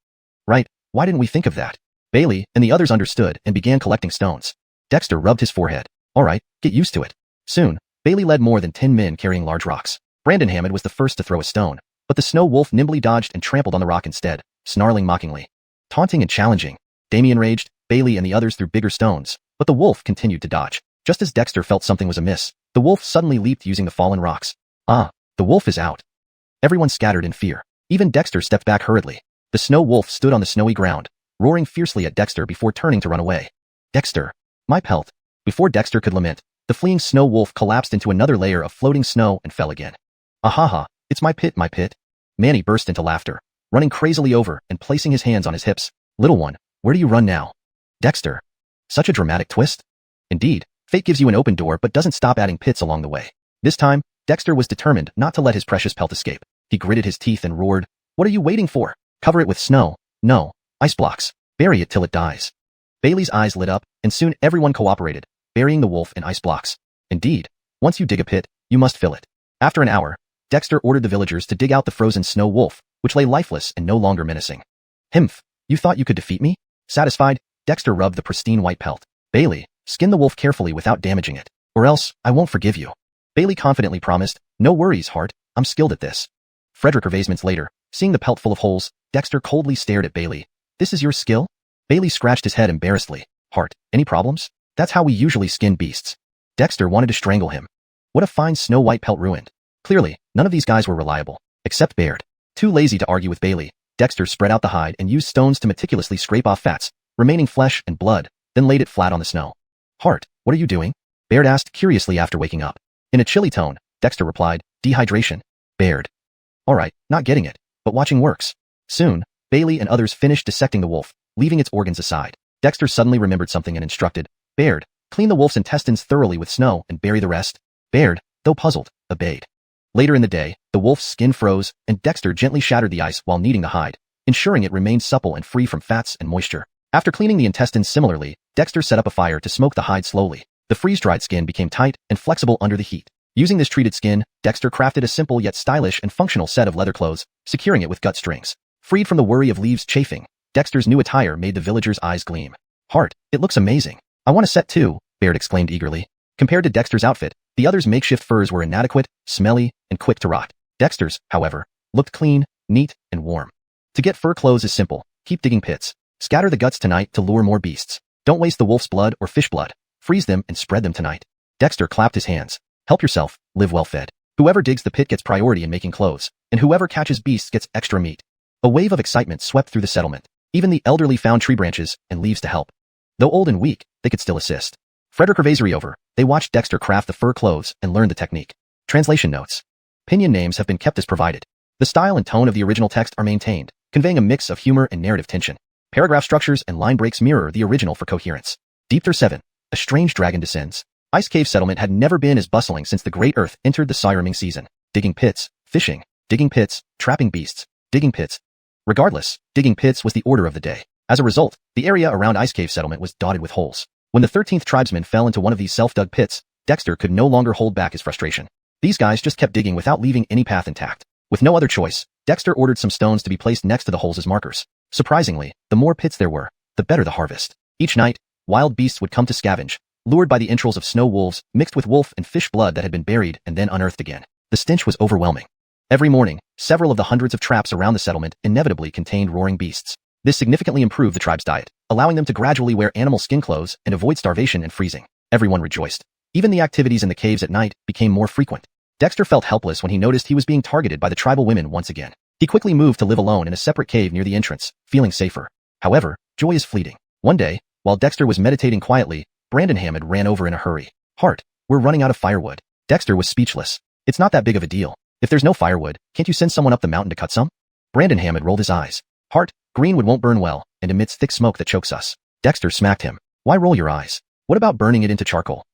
Right, why didn't we think of that? Bailey and the others understood and began collecting stones. Dexter rubbed his forehead. Alright, get used to it. Soon, Bailey led more than 10 men carrying large rocks. Brandon Hammond was the first to throw a stone, but the snow wolf nimbly dodged and trampled on the rock instead, snarling mockingly. Taunting and challenging. Damien raged, Bailey and the others threw bigger stones, but the wolf continued to dodge. Just as Dexter felt something was amiss, the wolf suddenly leaped using the fallen rocks. Ah, the wolf is out. Everyone scattered in fear. Even Dexter stepped back hurriedly. The snow wolf stood on the snowy ground, roaring fiercely at Dexter before turning to run away. Dexter, my pelt. Before Dexter could lament, the fleeing snow wolf collapsed into another layer of floating snow and fell again. Ahaha, it's my pit, my pit. Manny burst into laughter, running crazily over and placing his hands on his hips. Little one, where do you run now? Dexter. Such a dramatic twist. Indeed, fate gives you an open door but doesn't stop adding pits along the way. This time, Dexter was determined not to let his precious pelt escape. He gritted his teeth and roared, what are you waiting for? Cover it with snow. No, ice blocks. Bury it till it dies. Bailey's eyes lit up, and soon everyone cooperated, burying the wolf in ice blocks. Indeed, once you dig a pit, you must fill it. After an hour, Dexter ordered the villagers to dig out the frozen snow wolf, which lay lifeless and no longer menacing. Himph, you thought you could defeat me? Satisfied, Dexter rubbed the pristine white pelt. Bailey, skin the wolf carefully without damaging it, or else I won't forgive you. Bailey confidently promised, "No worries, Hart, I'm skilled at this." Frederick minutes later, seeing the pelt full of holes, Dexter coldly stared at Bailey. "This is your skill?" Bailey scratched his head embarrassedly. "Hart, any problems? That's how we usually skin beasts." Dexter wanted to strangle him. What a fine snow-white pelt ruined. Clearly, none of these guys were reliable, except Baird. Too lazy to argue with Bailey, Dexter spread out the hide and used stones to meticulously scrape off fats, remaining flesh and blood, then laid it flat on the snow. "Hart, what are you doing?" Baird asked curiously after waking up. In a chilly tone, Dexter replied, "Dehydration." Baird. "Alright, not getting it, but watching works." Soon, Bailey and others finished dissecting the wolf, leaving its organs aside. Dexter suddenly remembered something and instructed, "Baird, clean the wolf's intestines thoroughly with snow and bury the rest." Baird, though puzzled, obeyed. Later in the day, the wolf's skin froze, and Dexter gently shattered the ice while kneading the hide, ensuring it remained supple and free from fats and moisture. After cleaning the intestines similarly, Dexter set up a fire to smoke the hide slowly. The freeze-dried skin became tight and flexible under the heat. Using this treated skin, Dexter crafted a simple yet stylish and functional set of leather clothes, securing it with gut strings. Freed from the worry of leaves chafing, Dexter's new attire made the villagers' eyes gleam. "Hart, it looks amazing. I want a set too," Baird exclaimed eagerly. Compared to Dexter's outfit, the others' makeshift furs were inadequate, smelly, and quick to rot. Dexter's, however, looked clean, neat, and warm. To get fur clothes is simple. Keep digging pits. Scatter the guts tonight to lure more beasts. Don't waste the wolf's blood or fish blood. Freeze them and spread them tonight. Dexter clapped his hands. Help yourself, live well fed. Whoever digs the pit gets priority in making clothes, and whoever catches beasts gets extra meat. A wave of excitement swept through the settlement. Even the elderly found tree branches and leaves to help. Though old and weak, they could still assist. Frederick over, they watched Dexter craft the fur clothes and learned the technique. Translation notes. Pinyin names have been kept as provided. The style and tone of the original text are maintained, conveying a mix of humor and narrative tension. Paragraph structures and line breaks mirror the original for coherence. Deep 7. A strange dragon descends. Ice Cave settlement had never been as bustling since the Great Earth entered the siriming season. Digging pits, fishing, digging pits, trapping beasts, digging pits. Regardless, digging pits was the order of the day. As a result, the area around Ice Cave settlement was dotted with holes. When the 13th tribesman fell into one of these self-dug pits, Dexter could no longer hold back his frustration. These guys just kept digging without leaving any path intact. With no other choice, Dexter ordered some stones to be placed next to the holes as markers. Surprisingly, the more pits there were, the better the harvest. Each night, wild beasts would come to scavenge, lured by the entrails of snow wolves mixed with wolf and fish blood that had been buried and then unearthed again. The stench was overwhelming. Every morning, several of the hundreds of traps around the settlement inevitably contained roaring beasts. This significantly improved the tribe's diet, allowing them to gradually wear animal skin clothes and avoid starvation and freezing. Everyone rejoiced. Even the activities in the caves at night became more frequent. Dexter felt helpless when he noticed he was being targeted by the tribal women once again. He quickly moved to live alone in a separate cave near the entrance, feeling safer. However, joy is fleeting. One day, while Dexter was meditating quietly, Brandon Hammond ran over in a hurry. "Hart, we're running out of firewood." Dexter was speechless. "It's not that big of a deal. If there's no firewood, can't you send someone up the mountain to cut some?" Brandon Hammond rolled his eyes. "Hart, greenwood won't burn well and emits thick smoke that chokes us." Dexter smacked him. "Why roll your eyes? What about burning it into charcoal?"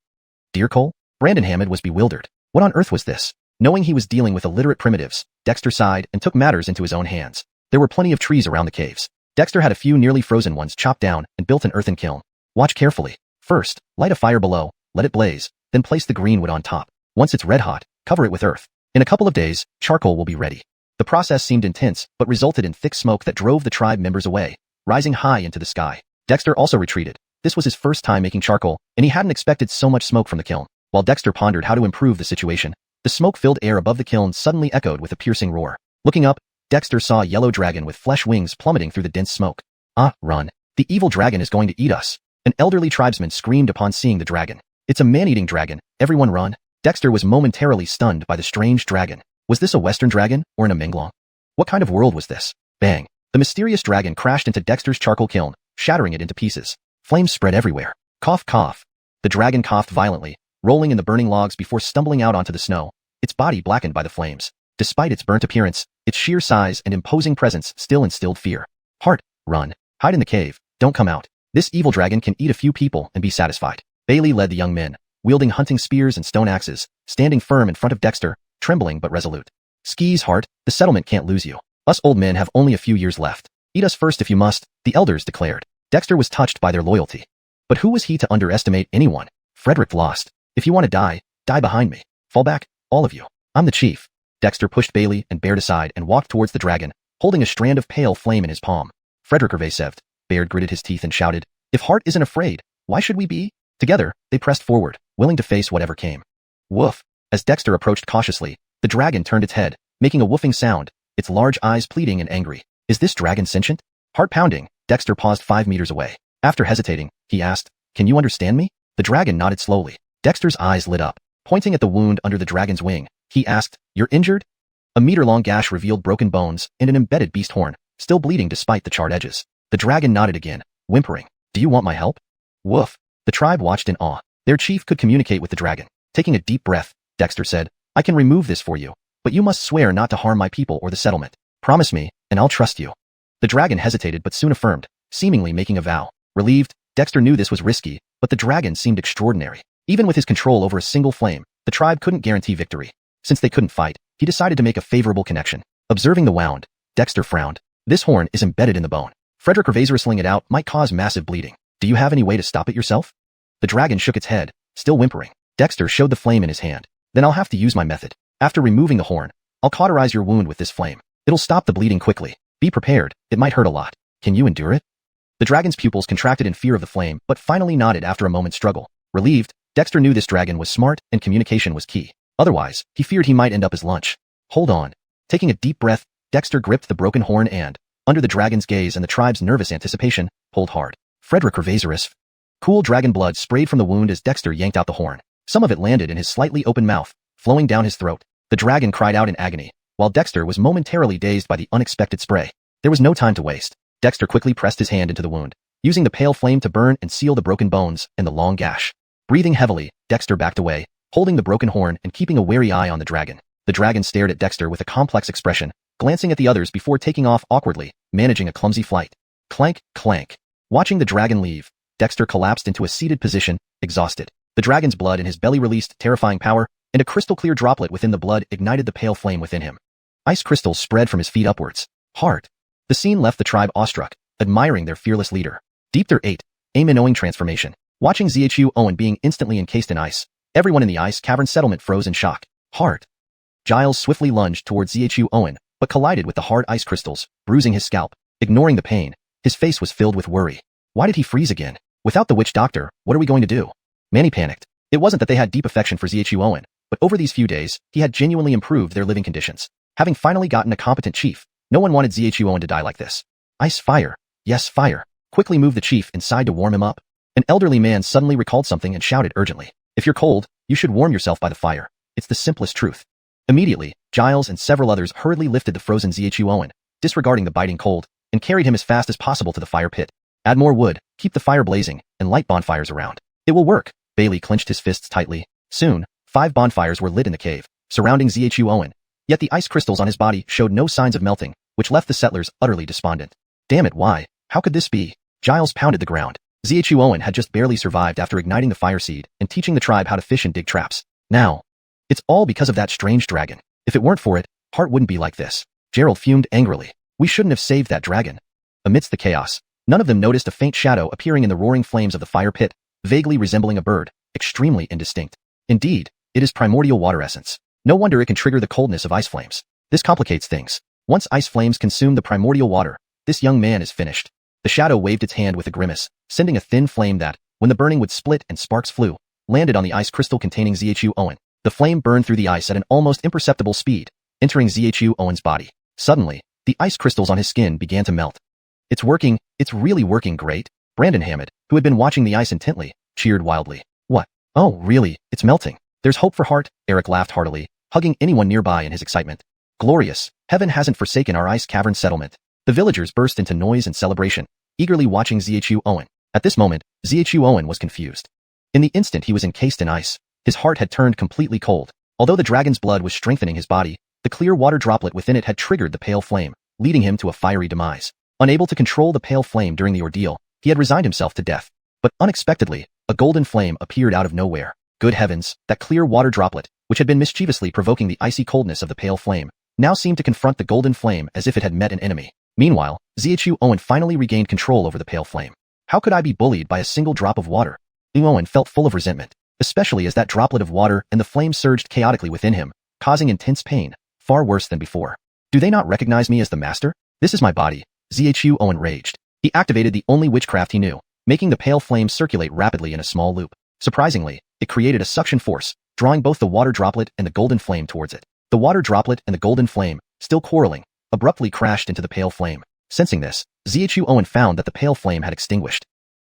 "Deer coal?" Brandon Hammond was bewildered. What on earth was this? Knowing he was dealing with illiterate primitives, Dexter sighed and took matters into his own hands. There were plenty of trees around the caves. Dexter had a few nearly frozen ones chopped down and built an earthen kiln. Watch carefully. First, light a fire below, let it blaze, then place the greenwood on top. Once it's red hot, cover it with earth. In a couple of days, charcoal will be ready. The process seemed intense, but resulted in thick smoke that drove the tribe members away, rising high into the sky. Dexter also retreated. This was his first time making charcoal, and he hadn't expected so much smoke from the kiln. While Dexter pondered how to improve the situation, the smoke-filled air above the kiln suddenly echoed with a piercing roar. Looking up, Dexter saw a yellow dragon with flesh wings plummeting through the dense smoke. "Ah, run. The evil dragon is going to eat us." An elderly tribesman screamed upon seeing the dragon. "It's a man-eating dragon. Everyone run." Dexter was momentarily stunned by the strange dragon. Was this a Western dragon or an Amenglong? What kind of world was this? Bang! The mysterious dragon crashed into Dexter's charcoal kiln, shattering it into pieces. Flames spread everywhere. Cough, cough. The dragon coughed violently, rolling in the burning logs before stumbling out onto the snow, its body blackened by the flames. Despite its burnt appearance, its sheer size and imposing presence still instilled fear. "Hart, run. Hide in the cave. Don't come out. This evil dragon can eat a few people and be satisfied." Bailey led the young men, wielding hunting spears and stone axes, standing firm in front of Dexter, trembling but resolute. "Skis, Hart, the settlement can't lose you. Us old men have only a few years left. Eat us first if you must," the elders declared. Dexter was touched by their loyalty. But who was he to underestimate anyone? Frederick lost. "If you want to die, die behind me. Fall back, all of you. I'm the chief." Dexter pushed Bailey and Baird aside and walked towards the dragon, holding a strand of pale flame in his palm. Frederick Urvaseved. Baird gritted his teeth and shouted, "If Hart isn't afraid, why should we be?" Together, they pressed forward, willing to face whatever came. Woof! As Dexter approached cautiously, the dragon turned its head, making a woofing sound, its large eyes pleading and angry. Is this dragon sentient? Heart pounding, Dexter paused 5 meters away. After hesitating, he asked, "Can you understand me?" The dragon nodded slowly. Dexter's eyes lit up. Pointing at the wound under the dragon's wing, he asked, "You're injured?" A meter-long gash revealed broken bones and an embedded beast horn, still bleeding despite the charred edges. The dragon nodded again, whimpering, "Do you want my help?" Woof. The tribe watched in awe. Their chief could communicate with the dragon. Taking a deep breath, Dexter said, "I can remove this for you, but you must swear not to harm my people or the settlement. Promise me, and I'll trust you." The dragon hesitated but soon affirmed, seemingly making a vow. Relieved, Dexter knew this was risky, but the dragon seemed extraordinary. Even with his control over a single flame, the tribe couldn't guarantee victory. Since they couldn't fight, he decided to make a favorable connection. Observing the wound, Dexter frowned. This horn is embedded in the bone. Frederick wrestling it out might cause massive bleeding. Do you have any way to stop it yourself? The dragon shook its head, still whimpering. Dexter showed the flame in his hand. Then I'll have to use my method. After removing the horn, I'll cauterize your wound with this flame. It'll stop the bleeding quickly. Be prepared, it might hurt a lot. Can you endure it? The dragon's pupils contracted in fear of the flame, but finally nodded after a moment's struggle. Relieved, Dexter knew this dragon was smart and communication was key. Otherwise, he feared he might end up as lunch. Hold on. Taking a deep breath, Dexter gripped the broken horn and, under the dragon's gaze and the tribe's nervous anticipation, pulled hard. Frederick Revazerisf. Cool dragon blood sprayed from the wound as Dexter yanked out the horn. Some of it landed in his slightly open mouth, flowing down his throat. The dragon cried out in agony, while Dexter was momentarily dazed by the unexpected spray. There was no time to waste. Dexter quickly pressed his hand into the wound, using the pale flame to burn and seal the broken bones and the long gash. Breathing heavily, Dexter backed away, holding the broken horn and keeping a wary eye on the dragon. The dragon stared at Dexter with a complex expression, glancing at the others before taking off awkwardly, managing a clumsy flight. Clank, clank. Watching the dragon leave, Dexter collapsed into a seated position, exhausted. The dragon's blood in his belly released terrifying power, and a crystal-clear droplet within the blood ignited the pale flame within him. Ice crystals spread from his feet upwards. Heart. The scene left the tribe awestruck, admiring their fearless leader. Deepter 8. A Minnoing transformation. Watching Xiuxian being instantly encased in ice, everyone in the ice cavern settlement froze in shock. Heart. Giles swiftly lunged towards Xiuxian, but collided with the hard ice crystals, bruising his scalp. Ignoring the pain, his face was filled with worry. Why did he freeze again? Without the witch doctor, what are we going to do? Manny panicked. It wasn't that they had deep affection for Xiuxian, but over these few days, he had genuinely improved their living conditions. Having finally gotten a competent chief, no one wanted Xiuxian to die like this. Ice fire. Yes, fire. Quickly move the chief inside to warm him up. An elderly man suddenly recalled something and shouted urgently. If you're cold, you should warm yourself by the fire. It's the simplest truth. Immediately, Giles and several others hurriedly lifted the frozen Xiuxian, disregarding the biting cold, and carried him as fast as possible to the fire pit. Add more wood, keep the fire blazing, and light bonfires around. It will work. Bailey clenched his fists tightly. Soon, 5 bonfires were lit in the cave, surrounding Xiuxian. Yet the ice crystals on his body showed no signs of melting, which left the settlers utterly despondent. Damn it, why? How could this be? Giles pounded the ground. Xiuxian had just barely survived after igniting the fire seed and teaching the tribe how to fish and dig traps. Now, it's all because of that strange dragon. If it weren't for it, Hart wouldn't be like this. Gerald fumed angrily. We shouldn't have saved that dragon. Amidst the chaos, none of them noticed a faint shadow appearing in the roaring flames of the fire pit, vaguely resembling a bird, extremely indistinct. Indeed, it is primordial water essence. No wonder it can trigger the coldness of ice flames. This complicates things. Once ice flames consume the primordial water, this young man is finished. The shadow waved its hand with a grimace, sending a thin flame that, when the burning would split and sparks flew, landed on the ice crystal containing Xiuxian. The flame burned through the ice at an almost imperceptible speed, entering Xiuxian's body. Suddenly, the ice crystals on his skin began to melt. It's working, it's really working great. Brandon Hammond, who had been watching the ice intently, cheered wildly. What? Oh, really, it's melting. There's hope for Hart, Eric laughed heartily, hugging anyone nearby in his excitement. Glorious, heaven hasn't forsaken our ice cavern settlement. The villagers burst into noise and celebration, eagerly watching Xiuxian. At this moment, Xiuxian was confused. In the instant he was encased in ice, his heart had turned completely cold. Although the dragon's blood was strengthening his body, the clear water droplet within it had triggered the pale flame, leading him to a fiery demise. Unable to control the pale flame during the ordeal, he had resigned himself to death. But unexpectedly, a golden flame appeared out of nowhere. Good heavens, that clear water droplet, which had been mischievously provoking the icy coldness of the pale flame, now seemed to confront the golden flame as if it had met an enemy. Meanwhile, Xiuxian finally regained control over the pale flame. How could I be bullied by a single drop of water? Xuanhuan felt full of resentment, especially as that droplet of water and the flame surged chaotically within him, causing intense pain, far worse than before. Do they not recognize me as the master? This is my body, Xiuxian raged. He activated the only witchcraft he knew, making the pale flame circulate rapidly in a small loop. Surprisingly, it created a suction force, drawing both the water droplet and the golden flame towards it. The water droplet and the golden flame, still quarreling, abruptly crashed into the pale flame. Sensing this, Xiuxian found that the pale flame had extinguished.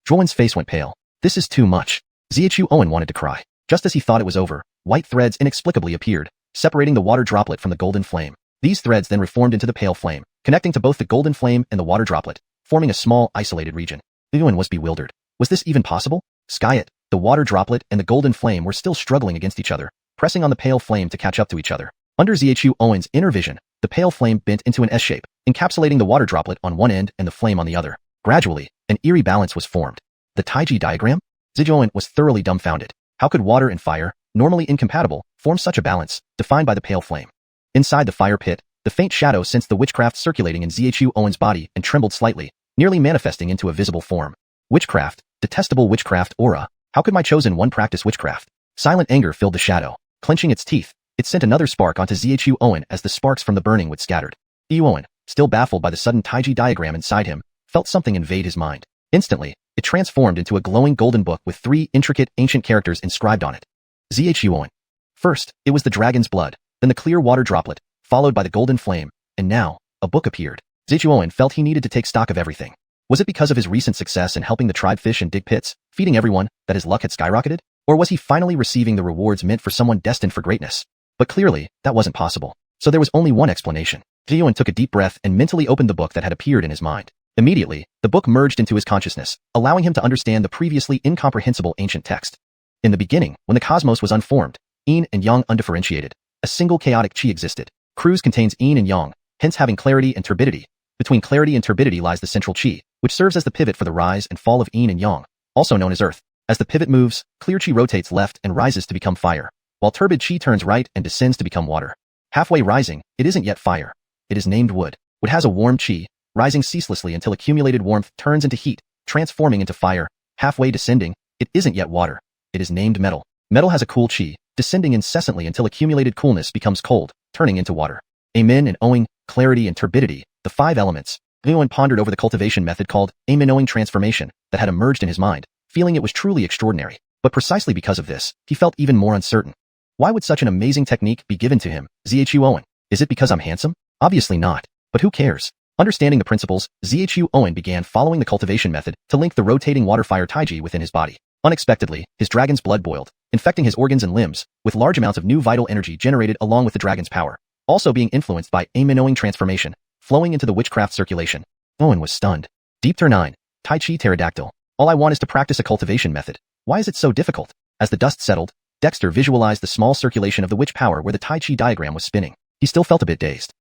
Xuanhuan's face went pale. This is too much. Xiuxian wanted to cry. Just as he thought it was over, white threads inexplicably appeared, separating the water droplet from the golden flame. These threads then reformed into the pale flame, connecting to both the golden flame and the water droplet, forming a small, isolated region. Xuanhuan was bewildered. Was this even possible? Skyet, the water droplet, and the golden flame were still struggling against each other, pressing on the pale flame to catch up to each other. Under Xiuxian's inner vision, the pale flame bent into an S-shape, encapsulating the water droplet on one end and the flame on the other. Gradually, an eerie balance was formed. The Taiji diagram? Xiuxian was thoroughly dumbfounded. How could water and fire, normally incompatible, form such a balance, defined by the pale flame? Inside the fire pit, the faint shadow sensed the witchcraft circulating in Xiuxian's body and trembled slightly, nearly manifesting into a visible form. Witchcraft, detestable witchcraft aura. How could my chosen one practice witchcraft? Silent anger filled the shadow. Clenching its teeth, it sent another spark onto Xiuxian as the sparks from the burning wood scattered. Xiuxian, still baffled by the sudden Taiji diagram inside him, felt something invade his mind. Instantly, it transformed into a glowing golden book with 3 intricate ancient characters inscribed on it. Xiuxian. First, it was the dragon's blood, then the clear water droplet, followed by the golden flame, and now, a book appeared. Xiuxian felt he needed to take stock of everything. Was it because of his recent success in helping the tribe fish and dig pits, feeding everyone, that his luck had skyrocketed? Or was he finally receiving the rewards meant for someone destined for greatness? But clearly, that wasn't possible. So there was only one explanation. Xiuxian took a deep breath and mentally opened the book that had appeared in his mind. Immediately, the book merged into his consciousness, allowing him to understand the previously incomprehensible ancient text. In the beginning, when the cosmos was unformed, yin and yang undifferentiated, a single chaotic qi existed. Croods contains yin and yang, hence having clarity and turbidity. Between clarity and turbidity lies the central qi, which serves as the pivot for the rise and fall of yin and yang, also known as earth. As the pivot moves, clear qi rotates left and rises to become fire, while turbid qi turns right and descends to become water. Halfway rising, it isn't yet fire. It is named wood. Wood has a warm qi, rising ceaselessly until accumulated warmth turns into heat, transforming into fire. Halfway descending, it isn't yet water. It is named metal. Metal has a cool qi, descending incessantly until accumulated coolness becomes cold, turning into water. Amen and owing, clarity and turbidity, the 5 elements. Xiuxian pondered over the cultivation method called amen-owing transformation that had emerged in his mind, feeling it was truly extraordinary. But precisely because of this, he felt even more uncertain. Why would such an amazing technique be given to him, Xiuxian? Is it because I'm handsome? Obviously not. But who cares? Understanding the principles, Xiuxian began following the cultivation method to link the rotating water fire Taiji within his body. Unexpectedly, his dragon's blood boiled, infecting his organs and limbs, with large amounts of new vital energy generated along with the dragon's power, also being influenced by amen-owing transformation, flowing into the witchcraft circulation. Owen was stunned. Deep Tur 9, Tai Chi Pterodactyl. All I want is to practice a cultivation method. Why is it so difficult? As the dust settled, Dexter visualized the small circulation of the witch power where the Tai Chi diagram was spinning. He still felt a bit dazed.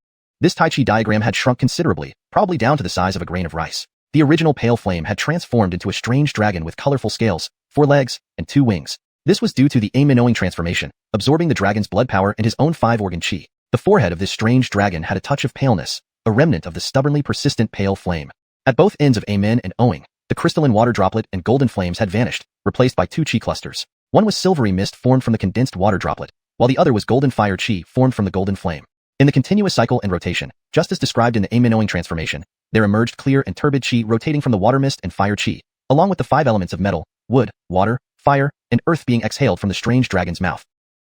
This Tai Chi diagram had shrunk considerably, probably down to the size of a grain of rice. The original pale flame had transformed into a strange dragon with colorful scales, 4 legs, and 2 wings. This was due to the amen-owing transformation, absorbing the dragon's blood power and his own 5-organ qi. The forehead of this strange dragon had a touch of paleness, a remnant of the stubbornly persistent pale flame. At both ends of amen and owing, the crystalline water droplet and golden flames had vanished, replaced by 2 qi clusters. One was silvery mist formed from the condensed water droplet, while the other was golden fire qi formed from the golden flame. In the continuous cycle and rotation, just as described in the amen-owing transformation, there emerged clear and turbid qi rotating from the water mist and fire qi, along with the 5 elements of metal, wood, water, fire, and earth being exhaled from the strange dragon's mouth.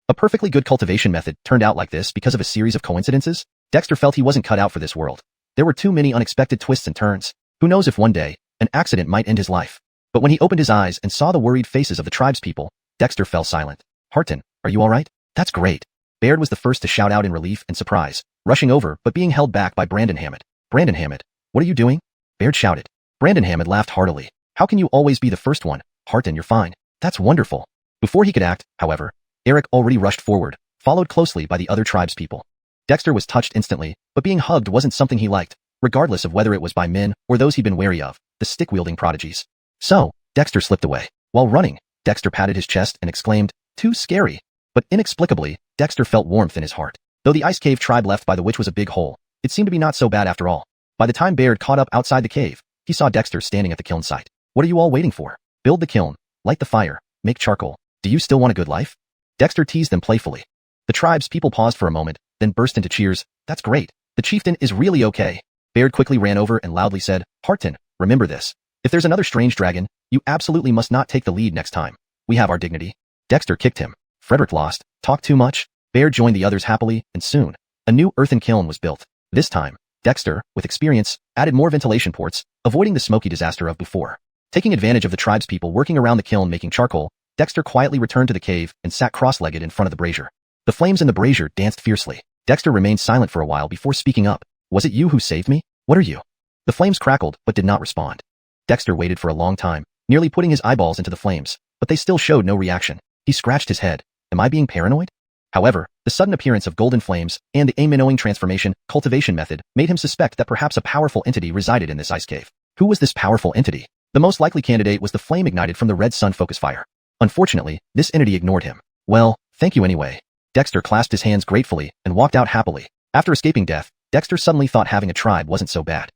A perfectly good cultivation method turned out like this because of a series of coincidences. Dexter felt he wasn't cut out for this world. There were too many unexpected twists and turns. Who knows if one day, an accident might end his life. But when he opened his eyes and saw the worried faces of the tribespeople, Dexter fell silent. Harton, are you alright? That's great. Baird was the first to shout out in relief and surprise, rushing over but being held back by Brandon Hammond. Brandon Hammond, what are you doing? Baird shouted. Brandon Hammond laughed heartily. How can you always be the first one? Harton, you're fine. That's wonderful. Before he could act, however, Eric already rushed forward, followed closely by the other tribespeople. Dexter was touched instantly, but being hugged wasn't something he liked, regardless of whether it was by men or those he'd been wary of, the stick-wielding prodigies. So, Dexter slipped away. While running, Dexter patted his chest and exclaimed, "Too scary." But inexplicably, Dexter felt warmth in his heart. Though the ice cave tribe left by the witch was a big hole, it seemed to be not so bad after all. By the time Baird caught up outside the cave, he saw Dexter standing at the kiln site. What are you all waiting for? Build the kiln, light the fire, make charcoal. Do you still want a good life? Dexter teased them playfully. The tribe's people paused for a moment, then burst into cheers. That's great. The chieftain is really okay. Baird quickly ran over and loudly said, Harton, remember this. If there's another strange dragon, you absolutely must not take the lead next time. We have our dignity. Dexter kicked him. Frederick lost. Talk too much? Baird joined the others happily, and soon, a new earthen kiln was built. This time, Dexter, with experience, added more ventilation ports, avoiding the smoky disaster of before. Taking advantage of the tribespeople working around the kiln making charcoal, Dexter quietly returned to the cave and sat cross-legged in front of the brazier. The flames in the brazier danced fiercely. Dexter remained silent for a while before speaking up. Was it you who saved me? What are you? The flames crackled, but did not respond. Dexter waited for a long time, nearly putting his eyeballs into the flames, but they still showed no reaction. He scratched his head. Am I being paranoid? However, the sudden appearance of golden flames and the aminnoing transformation cultivation method made him suspect that perhaps a powerful entity resided in this ice cave. Who was this powerful entity? The most likely candidate was the flame ignited from the red sun focus fire. Unfortunately, this entity ignored him. Well, thank you anyway. Dexter clasped his hands gratefully and walked out happily. After escaping death, Dexter suddenly thought having a tribe wasn't so bad.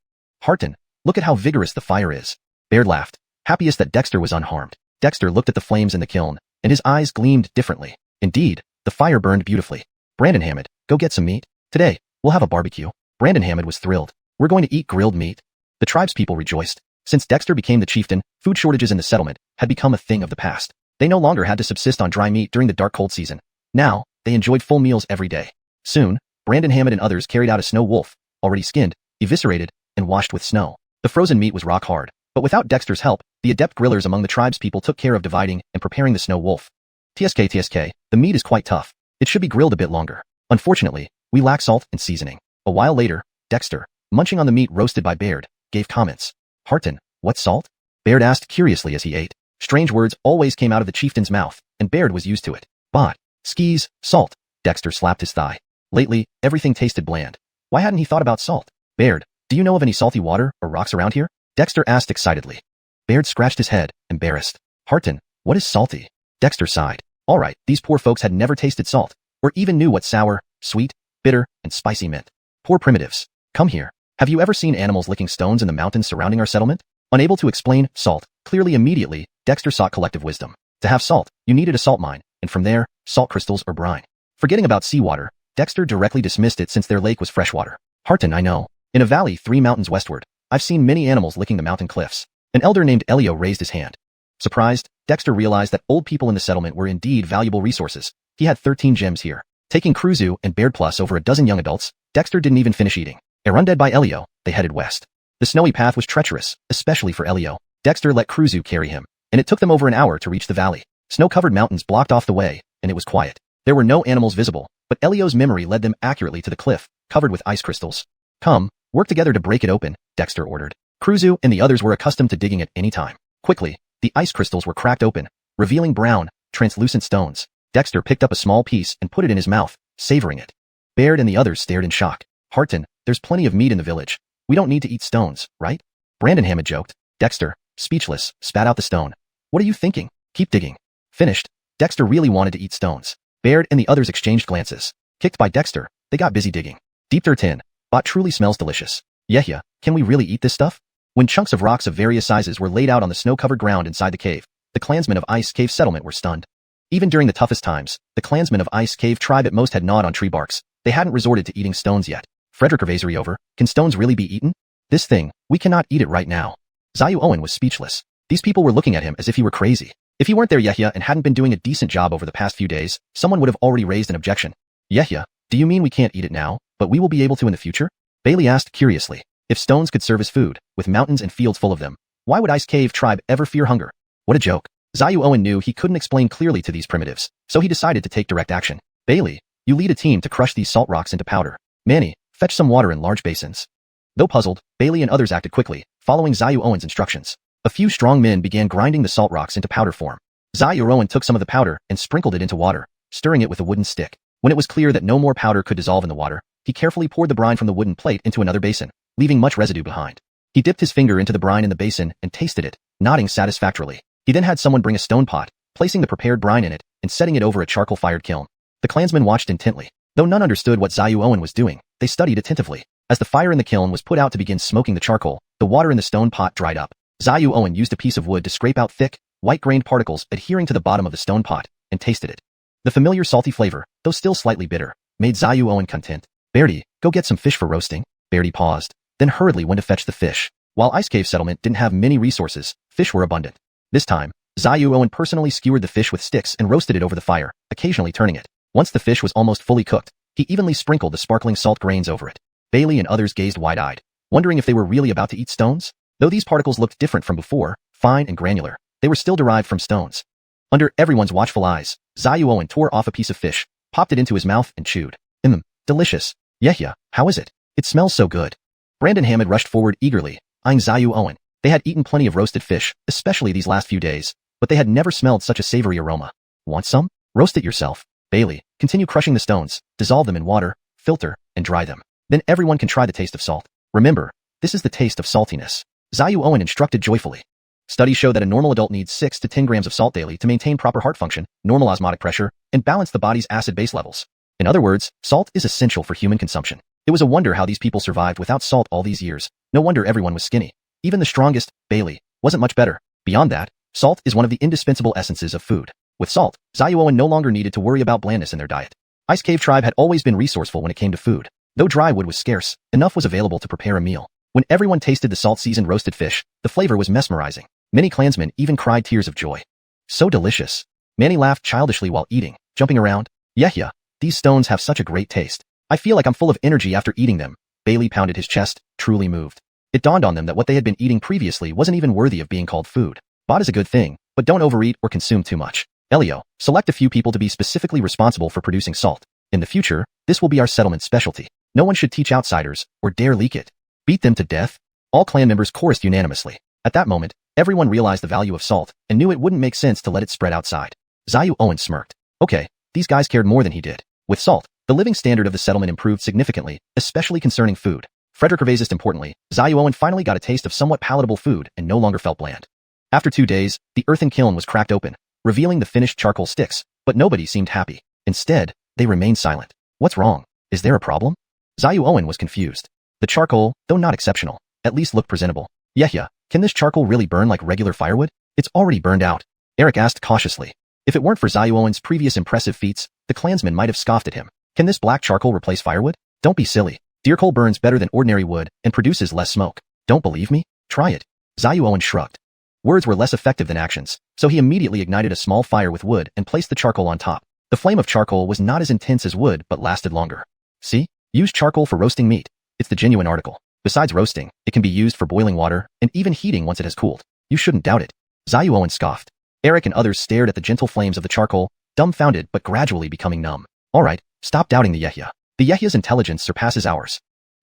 Harton, look at how vigorous the fire is. Baird laughed, happiest that Dexter was unharmed. Dexter looked at the flames in the kiln, and his eyes gleamed differently. Indeed, the fire burned beautifully. Brandon Hammond, go get some meat. Today, we'll have a barbecue. Brandon Hammond was thrilled. We're going to eat grilled meat. The tribespeople rejoiced. Since Dexter became the chieftain, food shortages in the settlement had become a thing of the past. They no longer had to subsist on dry meat during the dark cold season. Now, they enjoyed full meals every day. Soon, Brandon Hammond and others carried out a snow wolf, already skinned, eviscerated, and washed with snow. The frozen meat was rock hard, but without Dexter's help, the adept grillers among the tribespeople took care of dividing and preparing the snow wolf. TSK, the meat is quite tough. It should be grilled a bit longer. Unfortunately, we lack salt and seasoning. A while later, Dexter, munching on the meat roasted by Baird, gave comments. Harton, what salt? Baird asked curiously as he ate. Strange words always came out of the chieftain's mouth, and Baird was used to it. But, skis, salt. Dexter slapped his thigh. Lately, everything tasted bland. Why hadn't he thought about salt? Baird, do you know of any salty water or rocks around here? Dexter asked excitedly. Baird scratched his head, embarrassed. Harton, what is salty? Dexter sighed. All right, these poor folks had never tasted salt, or even knew what sour, sweet, bitter, and spicy meant. Poor primitives. Come here. Have you ever seen animals licking stones in the mountains surrounding our settlement? Unable to explain salt clearly immediately, Dexter sought collective wisdom. To have salt, you needed a salt mine, and from there, salt crystals or brine. Forgetting about seawater, Dexter directly dismissed it since their lake was freshwater. Harton, I know. In a valley 3 mountains westward, I've seen many animals licking the mountain cliffs. An elder named Elio raised his hand. Surprised, Dexter realized that old people in the settlement were indeed valuable resources. He had 13 gems here. Taking Croods and Baird plus over a dozen young adults, Dexter didn't even finish eating. Erunded by Elio, they headed west. The snowy path was treacherous, especially for Elio. Dexter let Croods carry him, and it took them over an hour to reach the valley. Snow-covered mountains blocked off the way, and it was quiet. There were no animals visible, but Elio's memory led them accurately to the cliff, covered with ice crystals. Come, work together to break it open, Dexter ordered. Croods and the others were accustomed to digging at any time. Quickly, the ice crystals were cracked open, revealing brown, translucent stones. Dexter picked up a small piece and put it in his mouth, savoring it. Baird and the others stared in shock. Harton, there's plenty of meat in the village. We don't need to eat stones, right? Brandon Hammond joked. Dexter, speechless, spat out the stone. What are you thinking? Keep digging. Finished. Dexter really wanted to eat stones. Baird and the others exchanged glances. Kicked by Dexter, they got busy digging. Deep dirt in. Bot truly smells delicious. Yeah, can we really eat this stuff? When chunks of rocks of various sizes were laid out on the snow-covered ground inside the cave, the clansmen of Ice Cave Settlement were stunned. Even during the toughest times, the clansmen of Ice Cave tribe at most had gnawed on tree barks. They hadn't resorted to eating stones yet. Frederick Gervasary over, can stones really be eaten? This thing, we cannot eat it right now. Xiuxian was speechless. These people were looking at him as if he were crazy. If he weren't there Yehia and hadn't been doing a decent job over the past few days, someone would have already raised an objection. Yehia, do you mean we can't eat it now, but we will be able to in the future? Bailey asked curiously. If stones could serve as food, with mountains and fields full of them, why would Ice Cave tribe ever fear hunger? What a joke. Xiuxian knew he couldn't explain clearly to these primitives, so he decided to take direct action. Bailey, you lead a team to crush these salt rocks into powder. Manny, fetch some water in large basins. Though puzzled, Bailey and others acted quickly, following Xiuxian's instructions. A few strong men began grinding the salt rocks into powder form. Xiuxian took some of the powder and sprinkled it into water, stirring it with a wooden stick. When it was clear that no more powder could dissolve in the water, he carefully poured the brine from the wooden plate into another basin, leaving much residue behind. He dipped his finger into the brine in the basin and tasted it, nodding satisfactorily. He then had someone bring a stone pot, placing the prepared brine in it and setting it over a charcoal-fired kiln. The clansmen watched intently. Though none understood what Xiuxian was doing, they studied attentively. As the fire in the kiln was put out to begin smoking the charcoal, the water in the stone pot dried up. Xiuxian used a piece of wood to scrape out thick, white-grained particles adhering to the bottom of the stone pot, and tasted it. The familiar salty flavor, though still slightly bitter, made Xiuxian content. Bairdy, go get some fish for roasting. Bairdy paused, then hurriedly went to fetch the fish. While Ice Cave Settlement didn't have many resources, fish were abundant. This time, Xiuxian personally skewered the fish with sticks and roasted it over the fire, occasionally turning it. Once the fish was almost fully cooked, he evenly sprinkled the sparkling salt grains over it. Bailey and others gazed wide-eyed, wondering if they were really about to eat stones. Though these particles looked different from before, fine and granular, they were still derived from stones. Under everyone's watchful eyes, Xuanhuan tore off a piece of fish, popped it into his mouth and chewed. Delicious. Yeah, how is it? It smells so good. Brandon Hammond rushed forward eagerly, eyeing Xuanhuan. They had eaten plenty of roasted fish, especially these last few days, but they had never smelled such a savory aroma. Want some? Roast it yourself. Bailey, continue crushing the stones, dissolve them in water, filter, and dry them. Then everyone can try the taste of salt. Remember, this is the taste of saltiness. Xuanhuan instructed joyfully. Studies show that a normal adult needs 6 to 10 grams of salt daily to maintain proper heart function, normal osmotic pressure, and balance the body's acid-base levels. In other words, salt is essential for human consumption. It was a wonder how these people survived without salt all these years. No wonder everyone was skinny. Even the strongest, Bailey, wasn't much better. Beyond that, salt is one of the indispensable essences of food. With salt, Xuanhuan no longer needed to worry about blandness in their diet. Ice Cave Tribe had always been resourceful when it came to food. Though dry wood was scarce, enough was available to prepare a meal. When everyone tasted the salt-seasoned roasted fish, the flavor was mesmerizing. Many clansmen even cried tears of joy. So delicious. Manny laughed childishly while eating, jumping around. Yeah, these stones have such a great taste. I feel like I'm full of energy after eating them. Bailey pounded his chest, truly moved. It dawned on them that what they had been eating previously wasn't even worthy of being called food. Bod is a good thing, but don't overeat or consume too much. Elio, select a few people to be specifically responsible for producing salt. In the future, this will be our settlement specialty. No one should teach outsiders, or dare leak it. Beat them to death? All clan members chorused unanimously. At that moment, everyone realized the value of salt, and knew it wouldn't make sense to let it spread outside. Xuanhuan smirked. Okay, these guys cared more than he did. With salt, the living standard of the settlement improved significantly, especially concerning food. Frederick Gervaisist importantly, Xuanhuan finally got a taste of somewhat palatable food and no longer felt bland. After 2 days, the earthen kiln was cracked open, revealing the finished charcoal sticks, but nobody seemed happy. Instead, they remained silent. What's wrong? Is there a problem? Xuanhuan was confused. The charcoal, though not exceptional, at least looked presentable. Yeah, can this charcoal really burn like regular firewood? It's already burned out. Eric asked cautiously. If it weren't for Xuanhuan's previous impressive feats, the clansmen might have scoffed at him. Can this black charcoal replace firewood? Don't be silly. Deer coal burns better than ordinary wood and produces less smoke. Don't believe me? Try it. Xuanhuan shrugged. Words were less effective than actions, so he immediately ignited a small fire with wood and placed the charcoal on top. The flame of charcoal was not as intense as wood but lasted longer. See? Use charcoal for roasting meat. It's the genuine article. Besides roasting, it can be used for boiling water and even heating once it has cooled. You shouldn't doubt it. Xuanhuan scoffed. Eric and others stared at the gentle flames of the charcoal, dumbfounded but gradually becoming numb. Alright, stop doubting the Yehia. The Yehia's intelligence surpasses ours.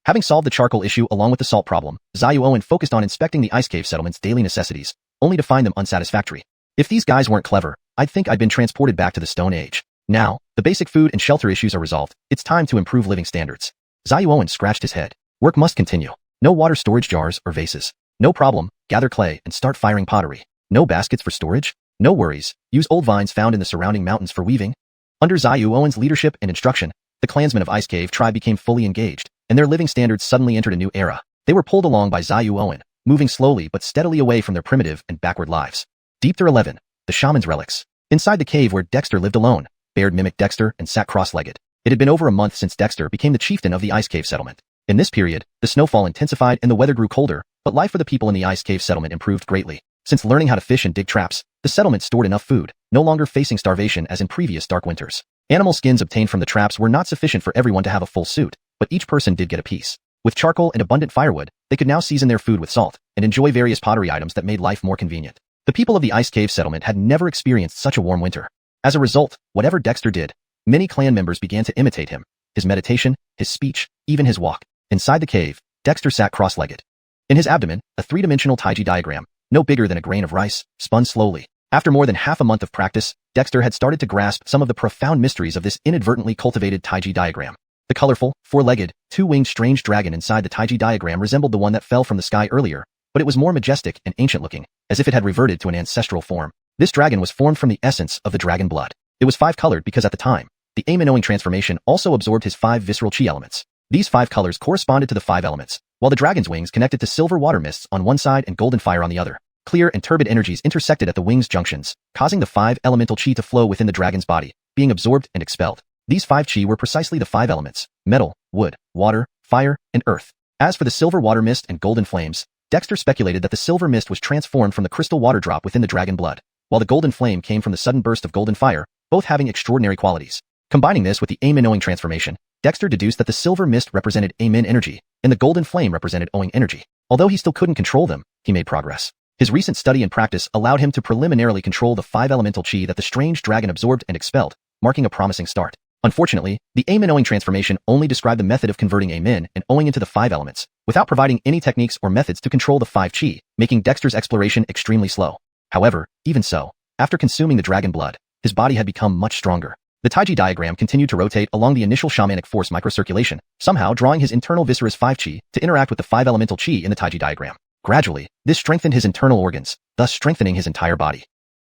Having solved the charcoal issue along with the salt problem, Xuanhuan focused on inspecting the ice cave settlement's daily necessities, only to find them unsatisfactory. If these guys weren't clever, I'd think I'd been transported back to the Stone Age. Now, the basic food and shelter issues are resolved. It's time to improve living standards. Xuanhuan scratched his head. Work must continue. No water storage jars or vases. No problem, gather clay and start firing pottery. No baskets for storage? No worries, use old vines found in the surrounding mountains for weaving. Under Xuanhuan's leadership and instruction, the clansmen of Ice Cave Tribe became fully engaged, and their living standards suddenly entered a new era. They were pulled along by Xuanhuan, moving slowly but steadily away from their primitive and backward lives. Deepter 11. The Shaman's Relics. Inside the cave where Dexter lived alone, Baird mimicked Dexter and sat cross-legged. It had been over a month since Dexter became the chieftain of the Ice Cave settlement. In this period, the snowfall intensified and the weather grew colder, but life for the people in the Ice Cave settlement improved greatly. Since learning how to fish and dig traps, the settlement stored enough food, no longer facing starvation as in previous dark winters. Animal skins obtained from the traps were not sufficient for everyone to have a full suit, but each person did get a piece. With charcoal and abundant firewood, they could now season their food with salt and enjoy various pottery items that made life more convenient. The people of the Ice Cave settlement had never experienced such a warm winter. As a result, whatever Dexter did, many clan members began to imitate him. His meditation, his speech, even his walk. Inside the cave, Dexter sat cross-legged. In his abdomen, a three-dimensional taiji diagram, no bigger than a grain of rice, spun slowly. After more than half a month of practice, Dexter had started to grasp some of the profound mysteries of this inadvertently cultivated taiji diagram. The colorful, four-legged, two-winged strange dragon inside the taiji diagram resembled the one that fell from the sky earlier, but it was more majestic and ancient-looking, as if it had reverted to an ancestral form. This dragon was formed from the essence of the dragon blood. It was five-colored because at the time, the Aim-knowing transformation also absorbed his 5 visceral chi elements. These 5 colors corresponded to the 5 elements, while the dragon's wings connected to silver water mists on one side and golden fire on the other. Clear and turbid energies intersected at the wings' junctions, causing the 5 elemental chi to flow within the dragon's body, being absorbed and expelled. These 5 chi were precisely the 5 elements: metal, wood, water, fire, and earth. As for the silver water mist and golden flames, Dexter speculated that the silver mist was transformed from the crystal water drop within the dragon blood, while the golden flame came from the sudden burst of golden fire, both having extraordinary qualities. Combining this with the amin owing transformation, Dexter deduced that the silver mist represented amin energy, and the golden flame represented owing energy. Although he still couldn't control them, he made progress. His recent study and practice allowed him to preliminarily control the 5 elemental qi that the strange dragon absorbed and expelled, marking a promising start. Unfortunately, the amin owing transformation only described the method of converting amin and owing into the 5 elements, without providing any techniques or methods to control the 5 qi, making Dexter's exploration extremely slow. However, even so, after consuming the dragon blood, his body had become much stronger. The Taiji diagram continued to rotate along the initial shamanic force microcirculation, somehow drawing his internal viscera's 5 qi to interact with the 5 elemental qi in the Taiji diagram. Gradually, this strengthened his internal organs, thus strengthening his entire body.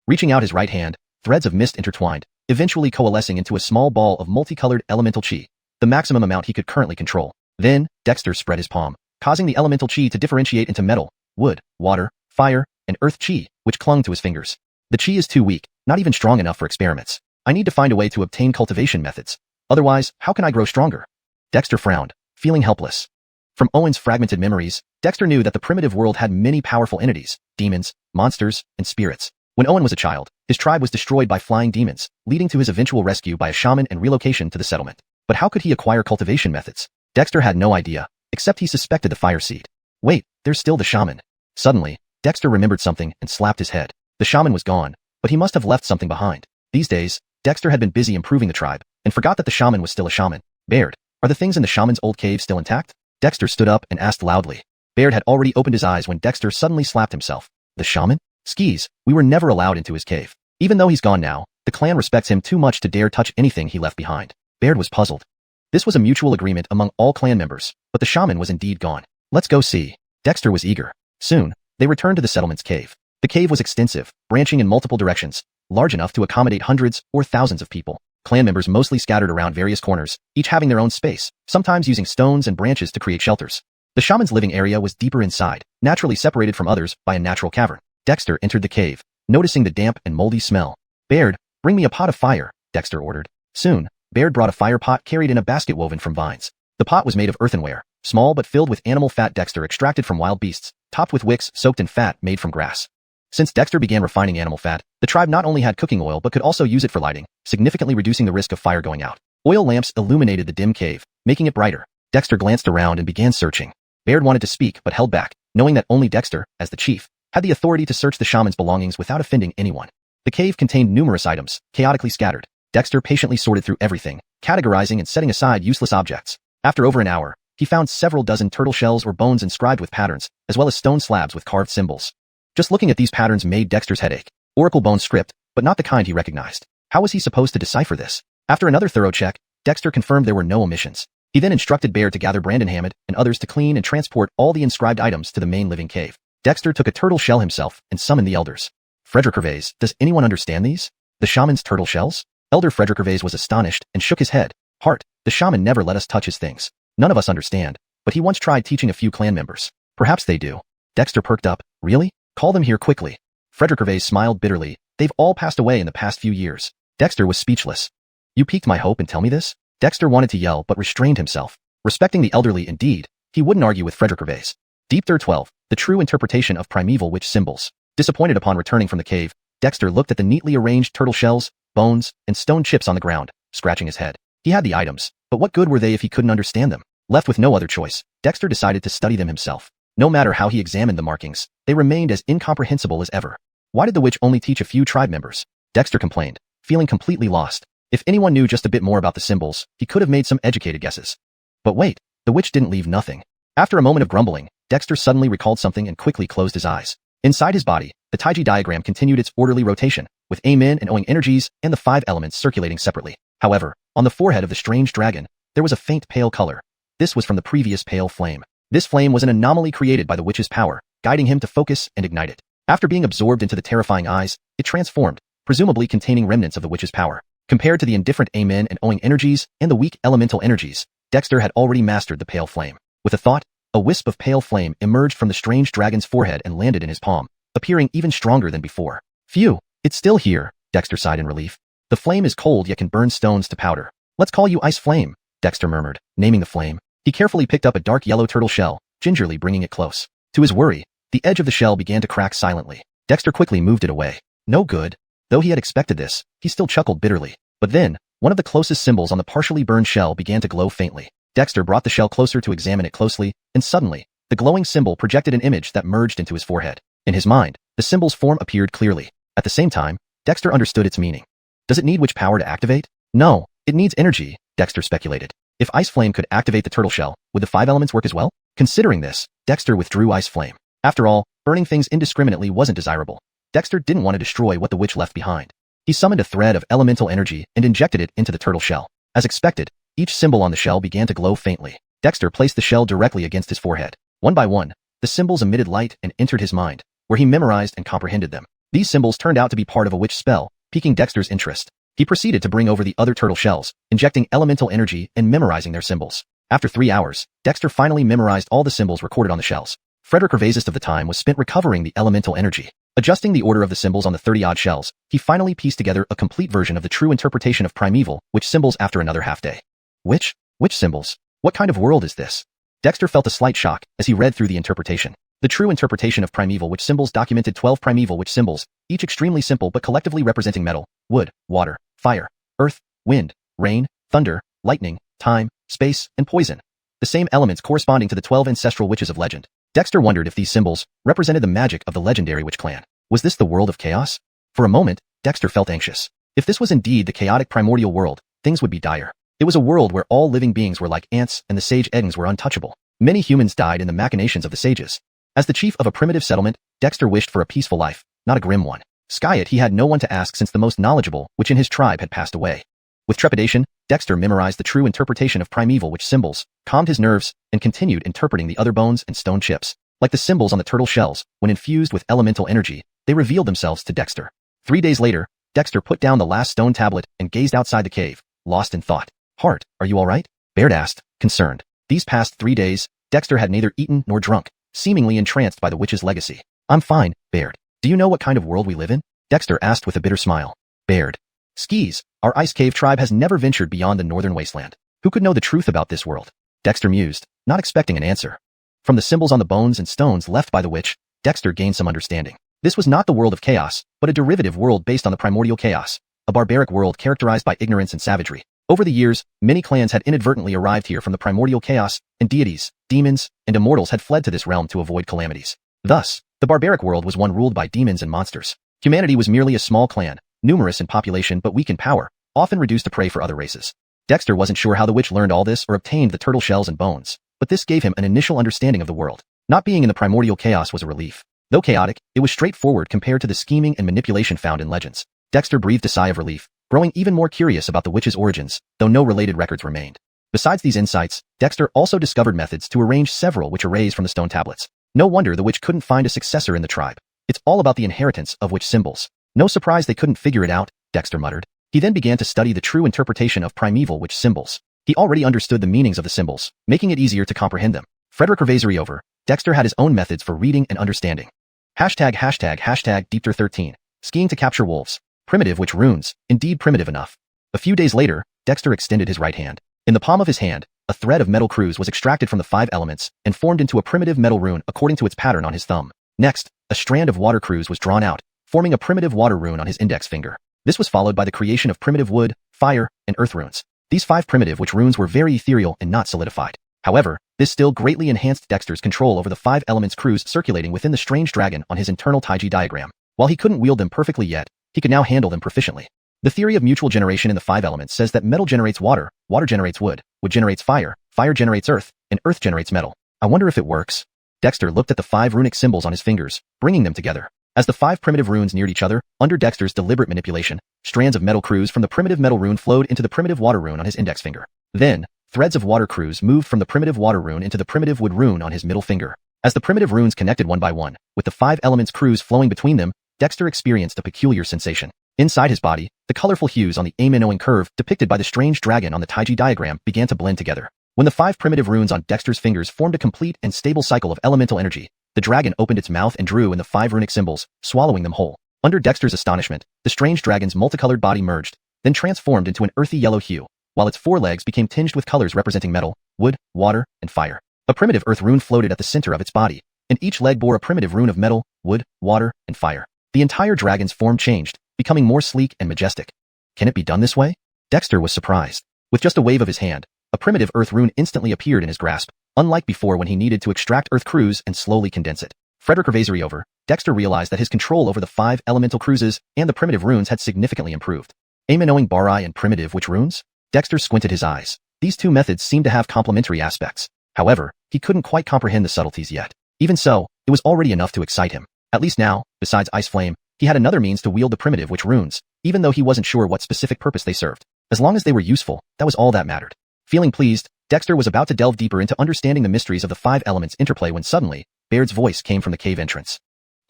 Reaching out his right hand, threads of mist intertwined, eventually coalescing into a small ball of multicolored elemental qi, the maximum amount he could currently control. Then, Dexter spread his palm, causing the elemental qi to differentiate into metal, wood, water, fire, and earth qi, which clung to his fingers. The qi is too weak, not even strong enough for experiments. I need to find a way to obtain cultivation methods. Otherwise, how can I grow stronger? Dexter frowned, feeling helpless. From Owen's fragmented memories, Dexter knew that the primitive world had many powerful entities, demons, monsters, and spirits. When Owen was a child, his tribe was destroyed by flying demons, leading to his eventual rescue by a shaman and relocation to the settlement. But how could he acquire cultivation methods? Dexter had no idea, except he suspected the fire seed. Wait, there's still the shaman. Suddenly, Dexter remembered something and slapped his head. The shaman was gone, but he must have left something behind. These days, Dexter had been busy improving the tribe, and forgot that the shaman was still a shaman. Baird, are the things in the shaman's old cave still intact? Dexter stood up and asked loudly. Baird had already opened his eyes when Dexter suddenly slapped himself. The shaman? Skis, we were never allowed into his cave. Even though he's gone now, the clan respects him too much to dare touch anything he left behind. Baird was puzzled. This was a mutual agreement among all clan members, but the shaman was indeed gone. Let's go see. Dexter was eager. Soon, they returned to the settlement's cave. The cave was extensive, branching in multiple directions, large enough to accommodate hundreds or thousands of people. Clan members mostly scattered around various corners, each having their own space, sometimes using stones and branches to create shelters. The shaman's living area was deeper inside, naturally separated from others by a natural cavern. Dexter entered the cave, noticing the damp and moldy smell. Baird, bring me a pot of fire, Dexter ordered. Soon, Baird brought a fire pot carried in a basket woven from vines. The pot was made of earthenware, small but filled with animal fat Dexter extracted from wild beasts, topped with wicks soaked in fat made from grass. Since Dexter began refining animal fat, the tribe not only had cooking oil but could also use it for lighting, significantly reducing the risk of fire going out. Oil lamps illuminated the dim cave, making it brighter. Dexter glanced around and began searching. Baird wanted to speak but held back, knowing that only Dexter, as the chief, had the authority to search the shaman's belongings without offending anyone. The cave contained numerous items, chaotically scattered. Dexter patiently sorted through everything, categorizing and setting aside useless objects. After over an hour, he found several dozen turtle shells or bones inscribed with patterns, as well as stone slabs with carved symbols. Just looking at these patterns made Dexter's head ache. Oracle bone script, but not the kind he recognized. How was he supposed to decipher this? After another thorough check, Dexter confirmed there were no omissions. He then instructed Baird to gather Brandon Hammond and others to clean and transport all the inscribed items to the main living cave. Dexter took a turtle shell himself and summoned the elders. Frederick Gervais, does anyone understand these? The shaman's turtle shells? Elder Frederick Gervais was astonished and shook his head. Heart, the shaman never let us touch his things. None of us understand, but he once tried teaching a few clan members. Perhaps they do. Dexter perked up. Really? Call them here quickly. Frederick Gervais smiled bitterly. They've all passed away in the past few years. Dexter was speechless. You piqued my hope and tell me this? Dexter wanted to yell but restrained himself. Respecting the elderly indeed, he wouldn't argue with Frederick Gervais. Deep Third 12, the true interpretation of primeval witch symbols. Disappointed upon returning from the cave, Dexter looked at the neatly arranged turtle shells, bones, and stone chips on the ground, scratching his head. He had the items, but what good were they if he couldn't understand them? Left with no other choice, Dexter decided to study them himself. No matter how he examined the markings, they remained as incomprehensible as ever. Why did the witch only teach a few tribe members? Dexter complained, feeling completely lost. If anyone knew just a bit more about the symbols, he could have made some educated guesses. But wait, the witch didn't leave nothing. After a moment of grumbling, Dexter suddenly recalled something and quickly closed his eyes. Inside his body, the Taiji diagram continued its orderly rotation, with amen and owing energies and the 5 elements circulating separately. However, on the forehead of the strange dragon, there was a faint pale color. This was from the previous pale flame. This flame was an anomaly created by the witch's power, guiding him to focus and ignite it. After being absorbed into the terrifying eyes, it transformed, presumably containing remnants of the witch's power. Compared to the indifferent amen and owing energies and the weak elemental energies, Dexter had already mastered the pale flame. With a thought, a wisp of pale flame emerged from the strange dragon's forehead and landed in his palm, appearing even stronger than before. Phew, it's still here, Dexter sighed in relief. The flame is cold yet can burn stones to powder. Let's call you Ice Flame, Dexter murmured, naming the flame. He carefully picked up a dark yellow turtle shell, gingerly bringing it close. To his worry, the edge of the shell began to crack silently. Dexter quickly moved it away. No good. Though he had expected this, he still chuckled bitterly. But then, One of the closest symbols on the partially burned shell began to glow faintly. Dexter brought the shell closer to examine it closely, and suddenly, the glowing symbol projected an image that merged into his forehead. In his mind, the symbol's form appeared clearly. At the same time, Dexter understood its meaning. Does it need witch power to activate? No, it needs energy, Dexter speculated. If Ice Flame could activate the turtle shell, would the 5 elements work as well? Considering this, Dexter withdrew Ice Flame. After all, burning things indiscriminately wasn't desirable. Dexter didn't want to destroy what the witch left behind. He summoned a thread of elemental energy and injected it into the turtle shell. As expected, each symbol on the shell began to glow faintly. Dexter placed the shell directly against his forehead. One by one, the symbols emitted light and entered his mind, where he memorized and comprehended them. These symbols turned out to be part of a witch spell, piquing Dexter's interest. He proceeded to bring over the other turtle shells, injecting elemental energy and memorizing their symbols. After 3 hours, Dexter finally memorized all the symbols recorded on the shells. Frederick Gervaisist of the time was spent recovering the elemental energy. Adjusting the order of the symbols on the 30-odd shells, he finally pieced together a complete version of the true interpretation of primeval, which symbols after another half-day. Which symbols? What kind of world is this? Dexter felt a slight shock as he read through the interpretation. The true interpretation of primeval witch symbols documented 12 primeval witch symbols, each extremely simple but collectively representing metal, wood, water, fire, earth, wind, rain, thunder, lightning, time, space, and poison. The same elements corresponding to the 12 ancestral witches of legend. Dexter wondered if these symbols represented the magic of the legendary witch clan. Was this the world of chaos? For a moment, Dexter felt anxious. If this was indeed the chaotic primordial world, things would be dire. It was a world where all living beings were like ants and the sage Eddings were untouchable. Many humans died in the machinations of the sages. As the chief of a primitive settlement, Dexter wished for a peaceful life, not a grim one. Skyet he had no one to ask since the most knowledgeable witch in his tribe had passed away. With trepidation, Dexter memorized the true interpretation of primeval witch symbols, calmed his nerves, and continued interpreting the other bones and stone chips. Like the symbols on the turtle shells, when infused with elemental energy, they revealed themselves to Dexter. 3 days later, Dexter put down the last stone tablet and gazed outside the cave, lost in thought. "Heart, are you all right?" Baird asked, concerned. These past 3 days, Dexter had neither eaten nor drunk, seemingly entranced by the witch's legacy. "I'm fine, Baird. Do you know what kind of world we live in?" Dexter asked with a bitter smile. Baird. "Skis, our ice cave tribe has never ventured beyond the northern wasteland. Who could know the truth about this world?" Dexter mused, not expecting an answer. From the symbols on the bones and stones left by the witch, Dexter gained some understanding. This was not the world of chaos, but a derivative world based on the primordial chaos, a barbaric world characterized by ignorance and savagery. Over the years, many clans had inadvertently arrived here from the primordial chaos, and deities, demons, and immortals had fled to this realm to avoid calamities. Thus, the barbaric world was one ruled by demons and monsters. Humanity was merely a small clan, numerous in population but weak in power, often reduced to prey for other races. Dexter wasn't sure how the witch learned all this or obtained the turtle shells and bones, but this gave him an initial understanding of the world. Not being in the primordial chaos was a relief. Though chaotic, it was straightforward compared to the scheming and manipulation found in legends. Dexter breathed a sigh of relief, growing even more curious about the witch's origins, though no related records remained. Besides these insights, Dexter also discovered methods to arrange several witch arrays from the stone tablets. No wonder the witch couldn't find a successor in the tribe. It's all about the inheritance of witch symbols. No surprise they couldn't figure it out, Dexter muttered. He then began to study the true interpretation of primeval witch symbols. He already understood the meanings of the symbols, making it easier to comprehend them. Frederick Gervaisist over, Dexter had his own methods for reading and understanding. #Deepter13. Skiing to capture wolves. Primitive witch runes, indeed primitive enough. A few days later, Dexter extended his right hand. In the palm of his hand, a thread of metal Croods was extracted from the 5 elements and formed into a primitive metal rune according to its pattern on his thumb. Next, a strand of water Croods was drawn out, forming a primitive water rune on his index finger. This was followed by the creation of primitive wood, fire, and earth runes. These 5 primitive witch runes were very ethereal and not solidified. However, this still greatly enhanced Dexter's control over the 5 elements Croods circulating within the strange dragon on his internal Taiji diagram. While he couldn't wield them perfectly yet, he could now handle them proficiently. The theory of mutual generation in the 5 elements says that metal generates water, water generates wood generates fire, fire generates earth, and earth generates metal. I wonder if it works. Dexter looked at the 5 runic symbols on his fingers, bringing them together. As the 5 primitive runes neared each other, under Dexter's deliberate manipulation, strands of metal Croods from the primitive metal rune flowed into the primitive water rune on his index finger. Then, threads of water Croods moved from the primitive water rune into the primitive wood rune on his middle finger. As the primitive runes connected one by one, with the 5 elements Croods flowing between them, Dexter experienced a peculiar sensation. Inside his body, the colorful hues on the Amenoing curve depicted by the strange dragon on the Taiji diagram began to blend together. When the 5 primitive runes on Dexter's fingers formed a complete and stable cycle of elemental energy, the dragon opened its mouth and drew in the 5 runic symbols, swallowing them whole. Under Dexter's astonishment, the strange dragon's multicolored body merged, then transformed into an earthy yellow hue, while its 4 legs became tinged with colors representing metal, wood, water, and fire. A primitive earth rune floated at the center of its body, and each leg bore a primitive rune of metal, wood, water, and fire. The entire dragon's form changed, becoming more sleek and majestic. Can it be done this way? Dexter was surprised. With just a wave of his hand, a primitive earth rune instantly appeared in his grasp, unlike before when he needed to extract earth cruise and slowly condense it. Frederick Revasory over, Dexter realized that his control over the 5 elemental cruises and the primitive runes had significantly improved. Knowing Bari and primitive which runes? Dexter squinted his eyes. These two methods seemed to have complementary aspects. However, he couldn't quite comprehend the subtleties yet. Even so, it was already enough to excite him. At least now, besides Ice Flame, he had another means to wield the primitive which runes, even though he wasn't sure what specific purpose they served. As long as they were useful, that was all that mattered. Feeling pleased, Dexter was about to delve deeper into understanding the mysteries of the 5 elements interplay when suddenly, Baird's voice came from the cave entrance.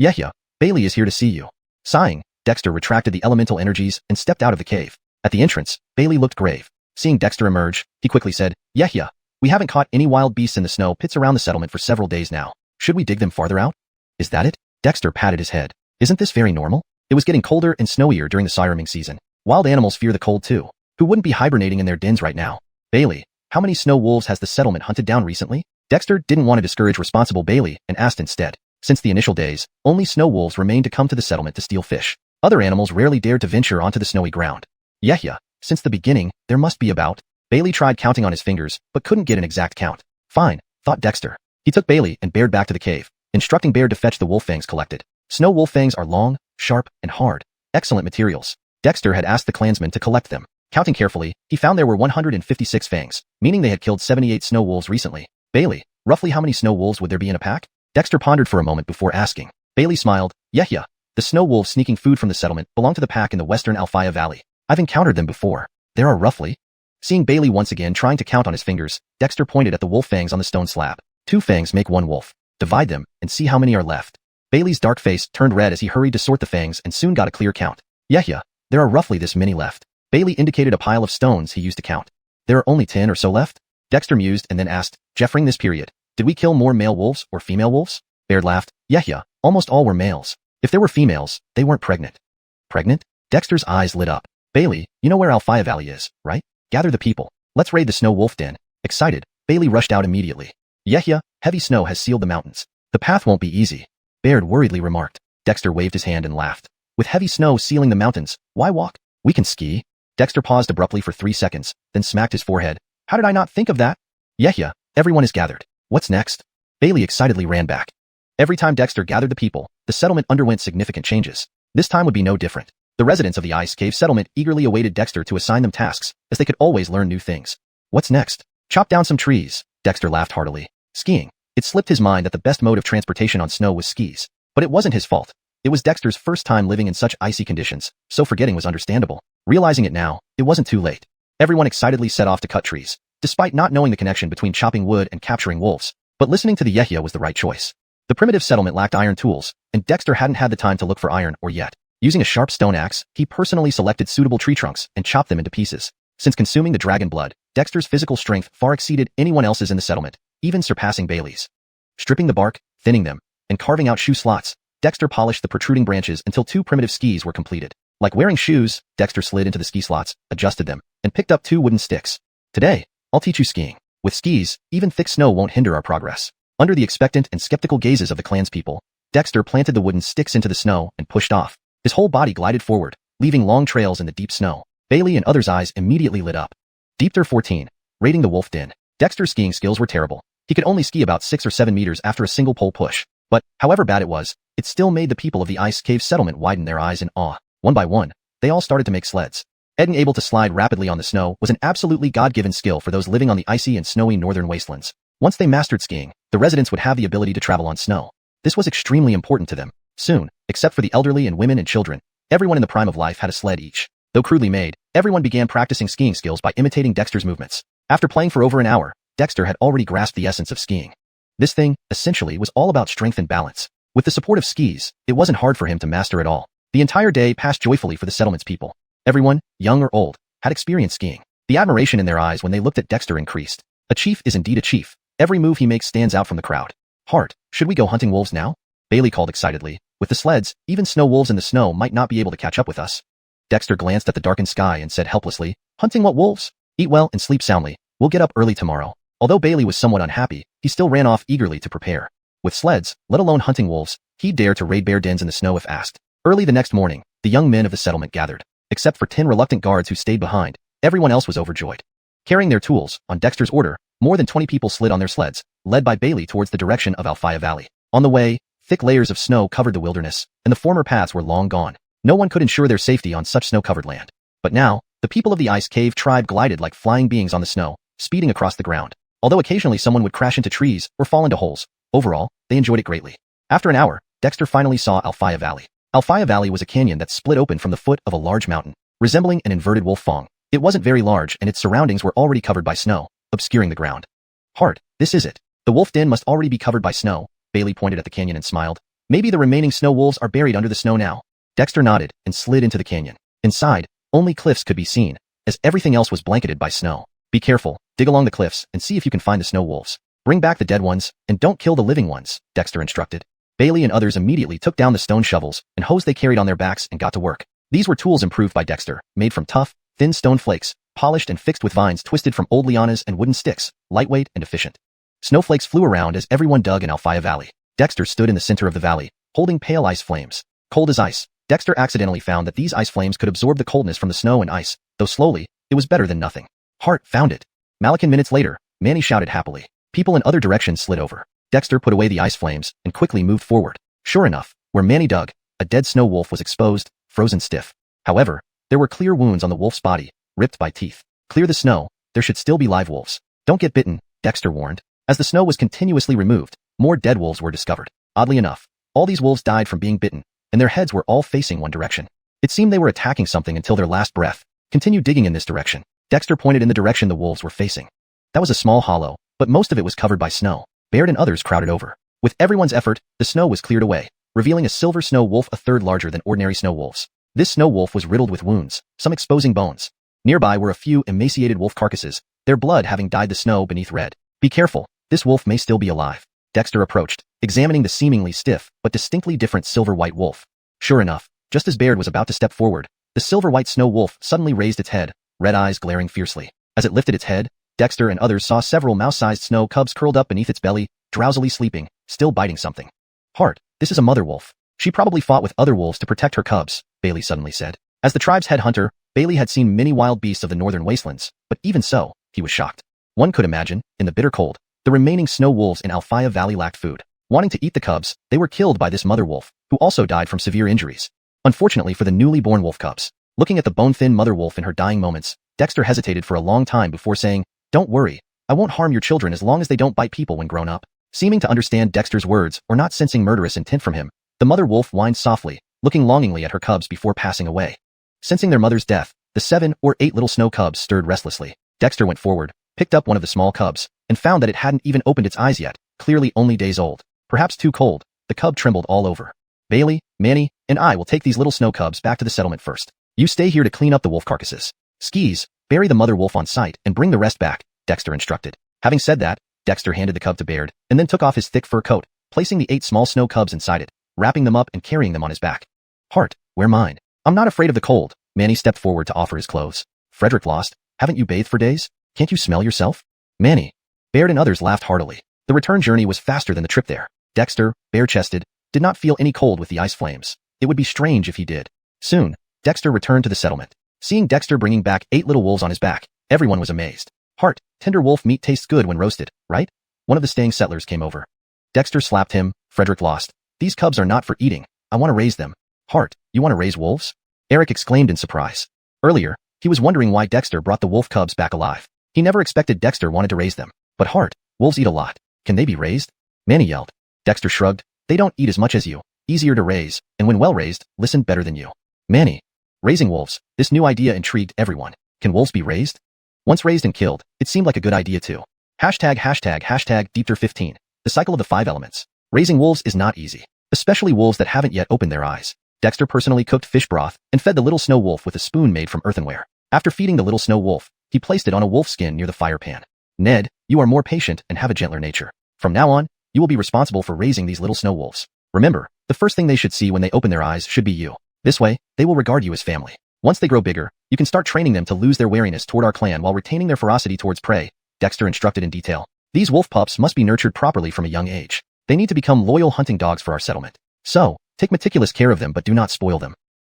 "Yehia, Bailey is here to see you." Sighing, Dexter retracted the elemental energies and stepped out of the cave. At the entrance, Bailey looked grave. Seeing Dexter emerge, he quickly said, "Yehia, we haven't caught any wild beasts in the snow pits around the settlement for several days now. Should we dig them farther out?" "Is that it?" Dexter patted his head. "Isn't this very normal? It was getting colder and snowier during the siraming season. Wild animals fear the cold too. Who wouldn't be hibernating in their dens right now? Bailey, how many snow wolves has the settlement hunted down recently?" Dexter didn't want to discourage responsible Bailey and asked instead. Since the initial days, only snow wolves remained to come to the settlement to steal fish. Other animals rarely dared to venture onto the snowy ground. "Yehia, since the beginning, there must be about..." Bailey tried counting on his fingers, but couldn't get an exact count. "Fine," thought Dexter. He took Bailey and Baird back to the cave, instructing Baird to fetch the wolf fangs collected. Snow wolf fangs are long, sharp, and hard. Excellent materials. Dexter had asked the clansmen to collect them. Counting carefully, he found there were 156 fangs, meaning they had killed 78 snow wolves recently. "Bailey, roughly how many snow wolves would there be in a pack?" Dexter pondered for a moment before asking. Bailey smiled. "Yehia, the snow wolves sneaking food from the settlement belong to the pack in the western Alfaya Valley. I've encountered them before. There are roughly..." Seeing Bailey once again trying to count on his fingers, Dexter pointed at the wolf fangs on the stone slab. 2 fangs make 1 wolf. Divide them, and see how many are left." Bailey's dark face turned red as he hurried to sort the fangs and soon got a clear count. "Yehia, there are roughly this many left." Bailey indicated a pile of stones he used to count. "There are only 10 or so left?" Dexter mused and then asked, "Jeffering this period, did we kill more male wolves or female wolves?" Baird laughed. "Yehia, almost all were males. If there were females, they weren't pregnant." "Pregnant?" Dexter's eyes lit up. "Bailey, you know where Alfaya Valley is, right? Gather the people. Let's raid the snow wolf den." Excited, Bailey rushed out immediately. "Yehia, heavy snow has sealed the mountains. The path won't be easy." Baird worriedly remarked. Dexter waved his hand and laughed. "With heavy snow sealing the mountains, why walk? We can ski." Dexter paused abruptly for 3 seconds, then smacked his forehead. "How did I not think of that?" "Yehia, everyone is gathered. What's next?" Bailey excitedly ran back. Every time Dexter gathered the people, the settlement underwent significant changes. This time would be no different. The residents of the Ice Cave settlement eagerly awaited Dexter to assign them tasks, as they could always learn new things. "What's next?" "Chop down some trees." Dexter laughed heartily. Skiing. It slipped his mind that the best mode of transportation on snow was skis. But it wasn't his fault. It was Dexter's first time living in such icy conditions, so forgetting was understandable. Realizing it now, it wasn't too late. Everyone excitedly set off to cut trees, despite not knowing the connection between chopping wood and capturing wolves. But listening to the Yehia was the right choice. The primitive settlement lacked iron tools, and Dexter hadn't had the time to look for iron or yet. Using a sharp stone axe, he personally selected suitable tree trunks and chopped them into pieces. Since consuming the dragon blood, Dexter's physical strength far exceeded anyone else's in the settlement, even surpassing Bailey's. Stripping the bark, thinning them, and carving out shoe slots, Dexter polished the protruding branches until 2 primitive skis were completed. Like wearing shoes, Dexter slid into the ski slots, adjusted them, and picked up 2 wooden sticks. "Today, I'll teach you skiing. With skis, even thick snow won't hinder our progress." Under the expectant and skeptical gazes of the clanspeople, Dexter planted the wooden sticks into the snow and pushed off. His whole body glided forward, leaving long trails in the deep snow. Bailey and others' eyes immediately lit up. Deepter 14. Raiding the wolf den. Dexter's skiing skills were terrible. He could only ski about 6 or 7 meters after a single pole push. But, however bad it was, it still made the people of the Ice Cave settlement widen their eyes in awe. One by one, they all started to make sleds. Being able to slide rapidly on the snow was an absolutely God-given skill for those living on the icy and snowy northern wastelands. Once they mastered skiing, the residents would have the ability to travel on snow. This was extremely important to them. Soon, except for the elderly and women and children, everyone in the prime of life had a sled each. Though crudely made, everyone began practicing skiing skills by imitating Dexter's movements. After playing for over an hour, Dexter had already grasped the essence of skiing. This thing, essentially, was all about strength and balance. With the support of skis, it wasn't hard for him to master it all. The entire day passed joyfully for the settlement's people. Everyone, young or old, had experienced skiing. The admiration in their eyes when they looked at Dexter increased. A chief is indeed a chief. Every move he makes stands out from the crowd. "Hart, should we go hunting wolves now?" Bailey called excitedly. "With the sleds, even snow wolves in the snow might not be able to catch up with us." Dexter glanced at the darkened sky and said helplessly, "Hunting what wolves? Eat well and sleep soundly. We'll get up early tomorrow." Although Bailey was somewhat unhappy, he still ran off eagerly to prepare. With sleds, let alone hunting wolves, he'd dare to raid bear dens in the snow if asked. Early the next morning, the young men of the settlement gathered. Except for 10 reluctant guards who stayed behind, Everyone else was overjoyed. Carrying their tools, on Dexter's order, more than 20 people slid on their sleds, led by Bailey towards the direction of Alfaya Valley. On the way, thick layers of snow covered the wilderness, and the former paths were long gone. No one could ensure their safety on such snow-covered land. But now, the people of the Ice Cave tribe glided like flying beings on the snow, speeding across the ground. Although occasionally someone would crash into trees or fall into holes, overall, they enjoyed it greatly. After an hour, Dexter finally saw Alfaya Valley. Alfaya Valley was a canyon that split open from the foot of a large mountain, resembling an inverted wolf fang. It wasn't very large and its surroundings were already covered by snow, obscuring the ground. Hart, this is it. The wolf den must already be covered by snow. Bailey pointed at the canyon and smiled. Maybe the remaining snow wolves are buried under the snow now. Dexter nodded and slid into the canyon. Inside, only cliffs could be seen, as everything else was blanketed by snow. Be careful, dig along the cliffs and see if you can find the snow wolves. Bring back the dead ones, and don't kill the living ones, Dexter instructed. Bailey and others immediately took down the stone shovels and hoes they carried on their backs and got to work. These were tools improved by Dexter, made from tough, thin stone flakes, polished and fixed with vines twisted from old lianas and wooden sticks, lightweight and efficient. Snowflakes flew around as everyone dug in Alfaya Valley. Dexter stood in the center of the valley, holding pale ice flames. Cold as ice, Dexter accidentally found that these ice flames could absorb the coldness from the snow and ice, though slowly, it was better than nothing. Hart found it. Malakin minutes later, Manny shouted happily. People in other directions slid over. Dexter put away the ice flames and quickly moved forward. Sure enough, where Manny dug, a dead snow wolf was exposed, frozen stiff. However, there were clear wounds on the wolf's body, ripped by teeth. Clear the snow, there should still be live wolves. Don't get bitten, Dexter warned. As the snow was continuously removed, more dead wolves were discovered. Oddly enough, all these wolves died from being bitten, and their heads were all facing one direction. It seemed they were attacking something until their last breath. Continue digging in this direction. Dexter pointed in the direction the wolves were facing. That was a small hollow, but most of it was covered by snow. Baird and others crowded over. With everyone's effort, the snow was cleared away, revealing a silver snow wolf a third larger than ordinary snow wolves. This snow wolf was riddled with wounds, some exposing bones. Nearby were a few emaciated wolf carcasses, their blood having dyed the snow beneath red. Be careful, this wolf may still be alive. Dexter approached, examining the seemingly stiff but distinctly different silver-white wolf. Sure enough, just as Baird was about to step forward, the silver-white snow wolf suddenly raised its head, red eyes glaring fiercely. As it lifted its head, Dexter and others saw several mouse-sized snow cubs curled up beneath its belly, drowsily sleeping, still biting something. Hart, this is a mother wolf. She probably fought with other wolves to protect her cubs, Bailey suddenly said. As the tribe's head hunter, Bailey had seen many wild beasts of the northern wastelands, but even so, he was shocked. One could imagine, in the bitter cold, the remaining snow wolves in Alfaya Valley lacked food. Wanting to eat the cubs, they were killed by this mother wolf, who also died from severe injuries. Unfortunately for the newly born wolf cubs, looking at the bone-thin mother wolf in her dying moments, Dexter hesitated for a long time before saying, "Don't worry, I won't harm your children as long as they don't bite people when grown up." Seeming to understand Dexter's words or not sensing murderous intent from him, the mother wolf whined softly, looking longingly at her cubs before passing away. Sensing their mother's death, the 7 or 8 little snow cubs stirred restlessly. Dexter went forward, picked up one of the small cubs, and found that it hadn't even opened its eyes yet, clearly only days old. Perhaps too cold, the cub trembled all over. Bailey, Manny, and I will take these little snow cubs back to the settlement first. You stay here to clean up the wolf carcasses. Skis, bury the mother wolf on site and bring the rest back, Dexter instructed. Having said that, Dexter handed the cub to Baird and then took off his thick fur coat, placing the 8 small snow cubs inside it, wrapping them up and carrying them on his back. Hart, wear mine. I'm not afraid of the cold. Manny stepped forward to offer his clothes. Frederick lost. Haven't you bathed for days? Can't you smell yourself? Manny. Baird and others laughed heartily. The return journey was faster than the trip there. Dexter, bare-chested, did not feel any cold with the ice flames. It would be strange if he did. Soon, Dexter returned to the settlement. Seeing Dexter bringing back 8 little wolves on his back, everyone was amazed. Hart, tender wolf meat tastes good when roasted, right? One of the staying settlers came over. Dexter slapped him. Frederick lost. These cubs are not for eating. I want to raise them. Hart, you want to raise wolves? Eric exclaimed in surprise. Earlier, he was wondering why Dexter brought the wolf cubs back alive. He never expected Dexter wanted to raise them. But Hart, wolves eat a lot. Can they be raised? Manny yelled. Dexter shrugged. They don't eat as much as you. Easier to raise, and when well raised, listen better than you. Manny. Raising wolves. This new idea intrigued everyone. Can wolves be raised? Once raised and killed, it seemed like a good idea too. Hashtag Deepter15. The cycle of the 5 elements. Raising wolves is not easy, especially wolves that haven't yet opened their eyes. Dexter personally cooked fish broth and fed the little snow wolf with a spoon made from earthenware. After feeding the little snow wolf, he placed it on a wolf skin near the fire pan. Ned, you are more patient and have a gentler nature. From now on, you will be responsible for raising these little snow wolves. Remember, the first thing they should see when they open their eyes should be you. This way, they will regard you as family. Once they grow bigger, you can start training them to lose their wariness toward our clan while retaining their ferocity towards prey, Dexter instructed in detail. These wolf pups must be nurtured properly from a young age. They need to become loyal hunting dogs for our settlement. So, take meticulous care of them but do not spoil them.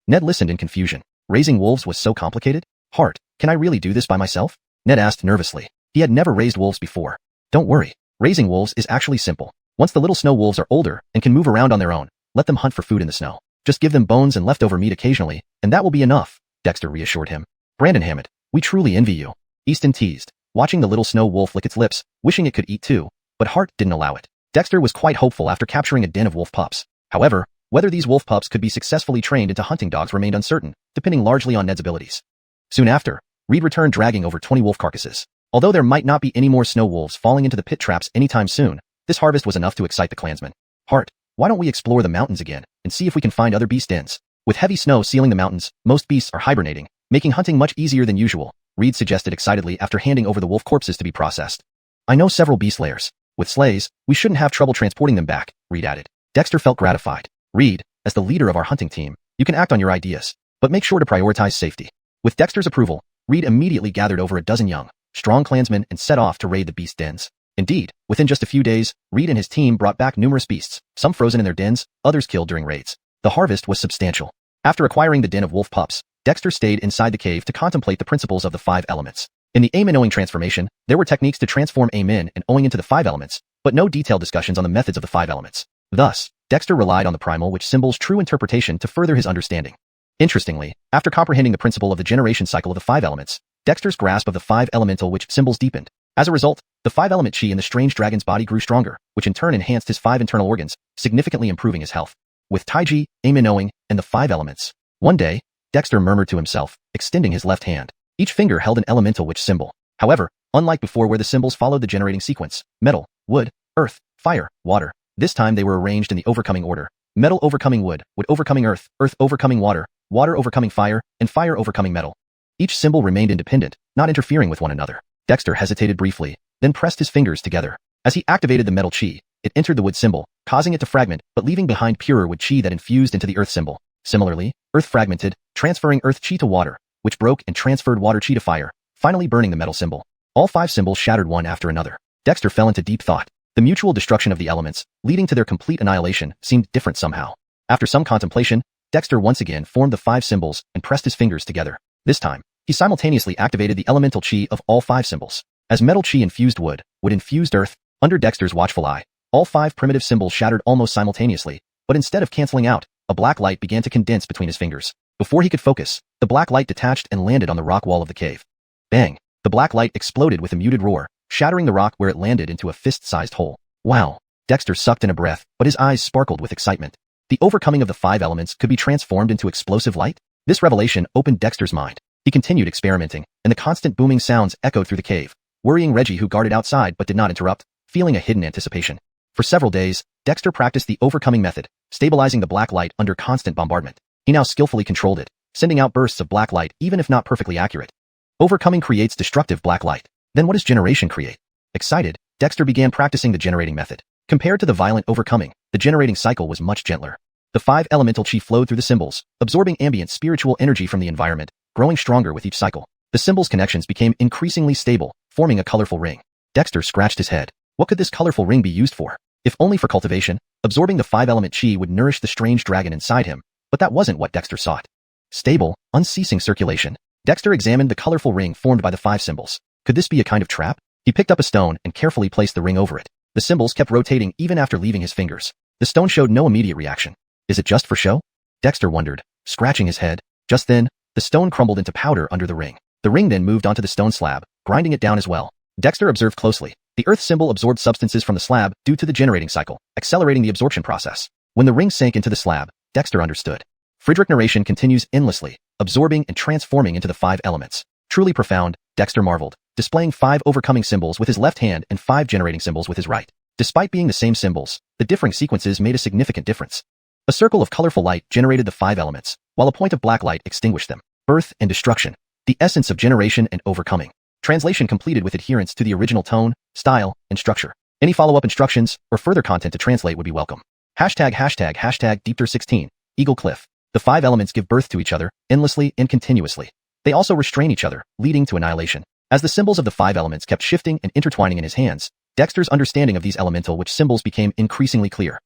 Ned listened in confusion. Raising wolves was so complicated? Hart, can I really do this by myself? Ned asked nervously. He had never raised wolves before. Don't worry. Raising wolves is actually simple. Once the little snow wolves are older and can move around on their own, let them hunt for food in the snow. Just give them bones and leftover meat occasionally, and that will be enough, Dexter reassured him. Brandon Hammond, we truly envy you. Easton teased, watching the little snow wolf lick its lips, wishing it could eat too, but Hart didn't allow it. Dexter was quite hopeful after capturing a den of wolf pups. However, whether these wolf pups could be successfully trained into hunting dogs remained uncertain, depending largely on Ned's abilities. Soon after, Reed returned dragging over 20 wolf carcasses. Although there might not be any more snow wolves falling into the pit traps anytime soon, this harvest was enough to excite the clansmen. Hart, why don't we explore the mountains again and see if we can find other beast dens? With heavy snow sealing the mountains, most beasts are hibernating, making hunting much easier than usual, Reed suggested excitedly after handing over the wolf corpses to be processed. I know several beast layers. With sleighs, we shouldn't have trouble transporting them back, Reed added. Dexter felt gratified. Reed, as the leader of our hunting team, you can act on your ideas, but make sure to prioritize safety. With Dexter's approval, Reed immediately gathered over a dozen young, strong clansmen and set off to raid the beast dens. Indeed, within just a few days, Reed and his team brought back numerous beasts, some frozen in their dens, others killed during raids. The harvest was substantial. After acquiring the den of wolf pups, Dexter stayed inside the cave to contemplate the principles of the 5 elements. In the Amen-owing transformation, there were techniques to transform Amen and owing into the 5 elements, but no detailed discussions on the methods of the 5 elements. Thus, Dexter relied on the primal which symbol's true interpretation to further his understanding. Interestingly, after comprehending the principle of the generation cycle of the 5 elements, Dexter's grasp of the 5 elemental which symbols deepened. As a result, the 5-element chi in the strange dragon's body grew stronger, which in turn enhanced his 5 internal organs, significantly improving his health. With Taiji, Amen-owing, and the 5 elements. One day, Dexter murmured to himself, extending his left hand. Each finger held an elemental which symbol. However, unlike before where the symbols followed the generating sequence, metal, wood, earth, fire, water, this time they were arranged in the overcoming order. Metal overcoming wood, wood overcoming earth, earth overcoming water, water overcoming fire, and fire overcoming metal. Each symbol remained independent, not interfering with one another. Dexter hesitated briefly, then pressed his fingers together. As he activated the metal chi, it entered the wood symbol, causing it to fragment, but leaving behind purer wood chi that infused into the earth symbol. Similarly, earth fragmented, transferring earth chi to water, which broke and transferred water chi to fire, finally burning the metal symbol. All 5 symbols shattered one after another. Dexter fell into deep thought. The mutual destruction of the elements, leading to their complete annihilation, seemed different somehow. After some contemplation, Dexter once again formed the 5 symbols and pressed his fingers together. This time, he simultaneously activated the elemental chi of all 5 symbols. As metal chi infused wood, wood infused earth, under Dexter's watchful eye, all 5 primitive symbols shattered almost simultaneously, but instead of canceling out, a black light began to condense between his fingers. Before he could focus, the black light detached and landed on the rock wall of the cave. Bang! The black light exploded with a muted roar, shattering the rock where it landed into a fist-sized hole. Wow! Dexter sucked in a breath, but his eyes sparkled with excitement. The overcoming of the 5 elements could be transformed into explosive light? This revelation opened Dexter's mind. He continued experimenting, and the constant booming sounds echoed through the cave, worrying Reggie who guarded outside but did not interrupt, feeling a hidden anticipation. For several days, Dexter practiced the overcoming method, stabilizing the black light under constant bombardment. He now skillfully controlled it, sending out bursts of black light even if not perfectly accurate. Overcoming creates destructive black light. Then what does generation create? Excited, Dexter began practicing the generating method. Compared to the violent overcoming, the generating cycle was much gentler. The 5 elemental chi flowed through the symbols, absorbing ambient spiritual energy from the environment, growing stronger with each cycle. The symbols' connections became increasingly stable, forming a colorful ring. Dexter scratched his head. What could this colorful ring be used for? If only for cultivation, absorbing the 5-element chi would nourish the strange dragon inside him, but that wasn't what Dexter sought. Stable, unceasing circulation. Dexter examined the colorful ring formed by the 5 symbols. Could this be a kind of trap? He picked up a stone and carefully placed the ring over it. The symbols kept rotating even after leaving his fingers. The stone showed no immediate reaction. Is it just for show? Dexter wondered, scratching his head. Just then, the stone crumbled into powder under the ring. The ring then moved onto the stone slab, grinding it down as well. Dexter observed closely. The earth symbol absorbed substances from the slab due to the generating cycle, accelerating the absorption process. When the ring sank into the slab, Dexter understood. Friedrich narration continues endlessly, absorbing and transforming into the 5 elements. Truly profound, Dexter marveled, displaying 5 overcoming symbols with his left hand and 5 generating symbols with his right. Despite being the same symbols, the differing sequences made a significant difference. A circle of colorful light generated the 5 elements, while a point of black light extinguished them. Birth and destruction. The essence of generation and overcoming. Translation completed with adherence to the original tone, style, and structure. Any follow-up instructions or further content to translate would be welcome. Hashtag Deepter16, Eagle Cliff. The 5 elements give birth to each other, endlessly and continuously. They also restrain each other, leading to annihilation. As the symbols of the 5 elements kept shifting and intertwining in his hands, Dexter's understanding of these elemental which symbols became increasingly clear.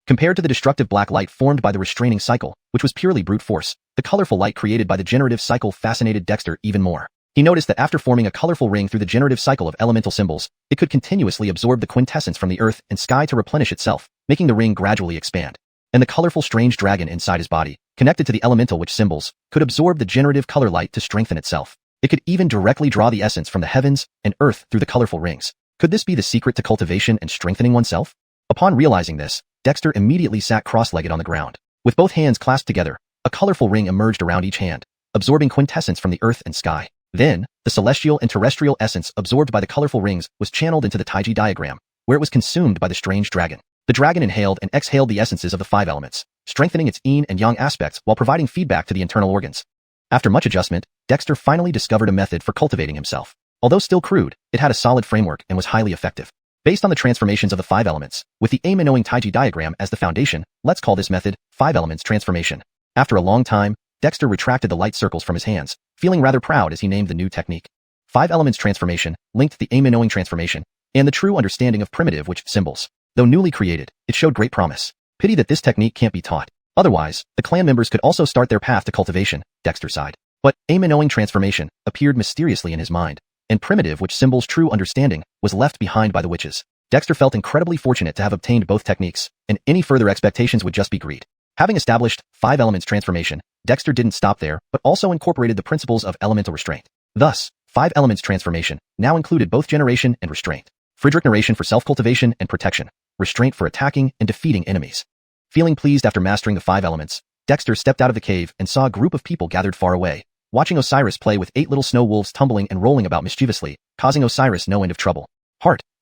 Compared to the destructive black light formed by the restraining cycle, which was purely brute force, the colorful light created by the generative cycle fascinated Dexter even more. He noticed that after forming a colorful ring through the generative cycle of elemental symbols, it could continuously absorb the quintessence from the earth and sky to replenish itself, making the ring gradually expand. And the colorful strange dragon inside his body, connected to the elemental which symbols, could absorb the generative color light to strengthen itself. It could even directly draw the essence from the heavens and earth through the colorful rings. Could this be the secret to cultivation and strengthening oneself? Upon realizing this, Dexter immediately sat cross-legged on the ground. With both hands clasped together, a colorful ring emerged around each hand, absorbing quintessence from the earth and sky. Then, the celestial and terrestrial essence absorbed by the colorful rings was channeled into the Taiji diagram, where it was consumed by the strange dragon. The dragon inhaled and exhaled the essences of the 5 elements, strengthening its yin and yang aspects while providing feedback to the internal organs. After much adjustment, Dexter finally discovered a method for cultivating himself. Although still crude, it had a solid framework and was highly effective. Based on the transformations of the 5 elements, with the Aim-Innowing Taiji diagram as the foundation, let's call this method 5 elements transformation. After a long time, Dexter retracted the light circles from his hands, feeling rather proud as he named the new technique. 5 elements transformation linked the Aim-Innowing transformation and the true understanding of primitive which symbols. Though newly created, it showed great promise. Pity that this technique can't be taught. Otherwise, the clan members could also start their path to cultivation, Dexter sighed. But Aim-Innowing transformation appeared mysteriously in his mind, and primitive which symbols true understanding was left behind by the witches. Dexter felt incredibly fortunate to have obtained both techniques, and any further expectations would just be greed. Having established 5 elements transformation, Dexter didn't stop there, but also incorporated the principles of elemental restraint. Thus, 5 elements transformation now included both generation and restraint. Generation for self-cultivation and protection, restraint for attacking and defeating enemies. Feeling pleased after mastering the 5 elements, Dexter stepped out of the cave and saw a group of people gathered far away, watching Osiris play with 8 little snow wolves tumbling and rolling about mischievously, causing Osiris no end of trouble.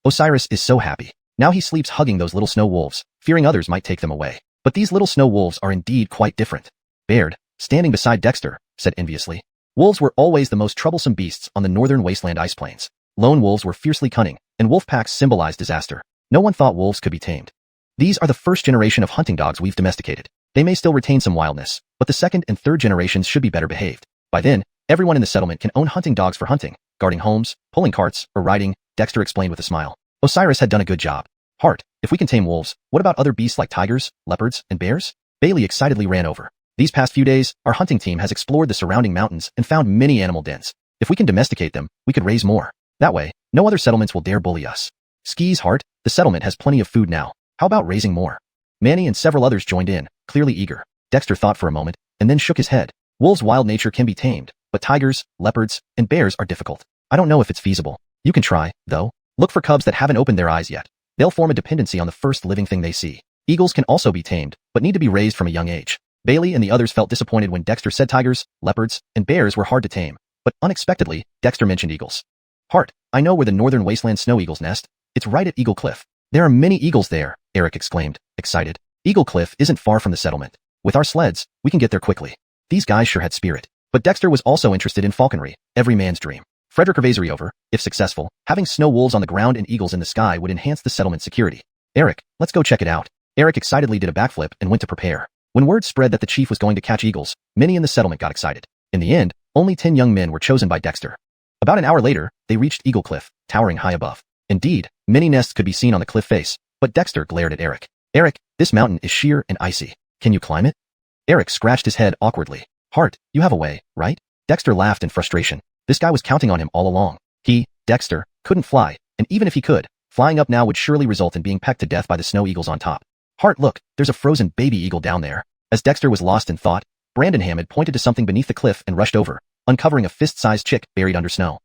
Osiris is so happy. Now he sleeps hugging those little snow wolves, fearing others might take them away. But these little snow wolves are indeed quite different. Baird, standing beside Dexter, said enviously. Wolves were always the most troublesome beasts on the northern wasteland ice plains. Lone wolves were fiercely cunning, and wolf packs symbolized disaster. No one thought wolves could be tamed. These are the first generation of hunting dogs we've domesticated. They may still retain some wildness, but the second and third generations should be better behaved. By then, everyone in the settlement can own hunting dogs for hunting, guarding homes, pulling carts, or riding, Dexter explained with a smile. Osiris had done a good job. If we can tame wolves, what about other beasts like tigers, leopards, and bears? Bailey excitedly ran over. These past few days, our hunting team has explored the surrounding mountains and found many animal dens. If we can domesticate them, we could raise more. That way, no other settlements will dare bully us. Skis, the settlement has plenty of food now. How about raising more? Manny and several others joined in, clearly eager. Dexter thought for a moment, and then shook his head. Wolves' wild nature can be tamed, but tigers, leopards, and bears are difficult. I don't know if it's feasible. You can try, though. Look for cubs that haven't opened their eyes yet. They'll form a dependency on the first living thing they see. Eagles can also be tamed, but need to be raised from a young age. Bailey and the others felt disappointed when Dexter said tigers, leopards, and bears were hard to tame. But unexpectedly, Dexter mentioned eagles. I know where the northern wasteland snow eagles nest. It's right at Eagle Cliff. There are many eagles there, Eric exclaimed, excited. Eagle Cliff isn't far from the settlement. With our sleds, we can get there quickly. These guys sure had spirit. But Dexter was also interested in falconry, every man's dream. Frederick Cervasery over, if successful, having snow wolves on the ground and eagles in the sky would enhance the settlement's security. Eric, let's go check it out. Eric excitedly did a backflip and went to prepare. When word spread that the chief was going to catch eagles, many in the settlement got excited. In the end, only 10 young men were chosen by Dexter. About an hour later, they reached Eagle Cliff, towering high above. Indeed, many nests could be seen on the cliff face, but Dexter glared at Eric. Eric, this mountain is sheer and icy. Can you climb it? Eric scratched his head awkwardly. You have a way, right? Dexter laughed in frustration. This guy was counting on him all along. He, Dexter, couldn't fly, and even if he could, flying up now would surely result in being pecked to death by the snow eagles on top. Look, there's a frozen baby eagle down there. As Dexter was lost in thought, Brandon had pointed to something beneath the cliff and rushed over, uncovering a fist-sized chick buried under snow.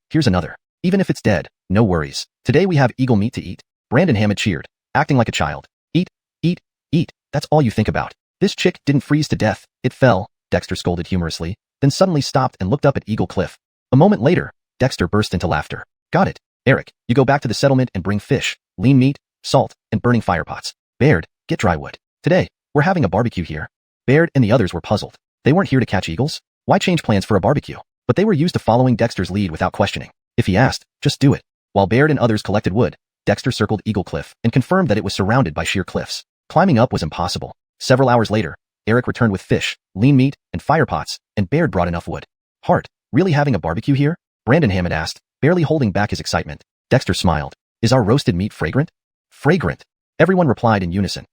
Here's another. Even if it's dead, no worries. Today we have eagle meat to eat. Brandon had cheered, acting like a child. Eat, eat, eat. That's all you think about. This chick didn't freeze to death. It fell, Dexter scolded humorously, then suddenly stopped and looked up at Eagle Cliff. A moment later, Dexter burst into laughter. Got it. Eric, you go back to the settlement and bring fish, lean meat, salt, and burning firepots. Baird, get dry wood. Today, we're having a barbecue here. Baird and the others were puzzled. They weren't here to catch eagles. Why change plans for a barbecue? But they were used to following Dexter's lead without questioning. If he asked, just do it. While Baird and others collected wood, Dexter circled Eagle Cliff and confirmed that it was surrounded by sheer cliffs. Climbing up was impossible. Several hours later, Eric returned with fish, lean meat, and firepots, and Baird brought enough wood. Really having a barbecue here? Brandon had asked, barely holding back his excitement. Dexter smiled. Is our roasted meat fragrant? Fragrant. Everyone replied in unison.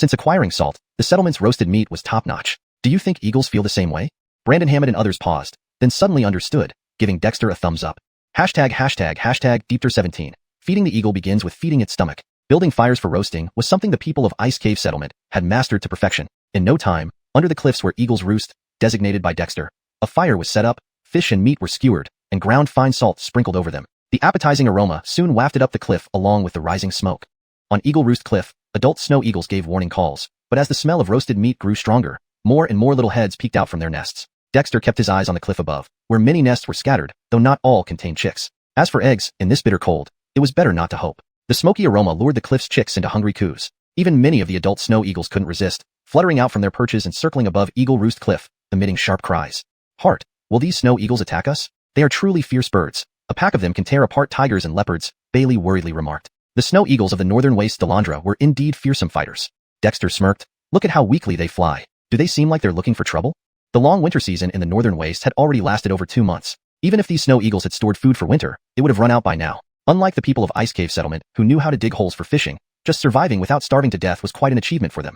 Since acquiring salt, the settlement's roasted meat was top-notch. Do you think eagles feel the same way? Brandon Hammond and others paused, then suddenly understood, giving Dexter a thumbs up. #Deepter17. Feeding the eagle begins with feeding its stomach. Building fires for roasting was something the people of Ice Cave Settlement had mastered to perfection. In no time, under the cliffs where eagles roost, designated by Dexter, a fire was set up, fish and meat were skewered, and ground fine salt sprinkled over them. The appetizing aroma soon wafted up the cliff along with the rising smoke. On Eagle Roost Cliff, adult snow eagles gave warning calls, but as the smell of roasted meat grew stronger, more and more little heads peeked out from their nests. Dexter kept his eyes on the cliff above, where many nests were scattered, though not all contained chicks. As for eggs, in this bitter cold, it was better not to hope. The smoky aroma lured the cliff's chicks into hungry coos. Even many of the adult snow eagles couldn't resist, fluttering out from their perches and circling above Eagle Roost Cliff, emitting sharp cries. Heart, will these snow eagles attack us? They are truly fierce birds. A pack of them can tear apart tigers and leopards, Bailey worriedly remarked. The snow eagles of the northern wastes Delandra were indeed fearsome fighters. Dexter smirked. Look at how weakly they fly. Do they seem like they're looking for trouble? The long winter season in the northern wastes had already lasted over 2 months. Even if these snow eagles had stored food for winter, it would have run out by now. Unlike the people of Ice Cave Settlement, who knew how to dig holes for fishing, just surviving without starving to death was quite an achievement for them.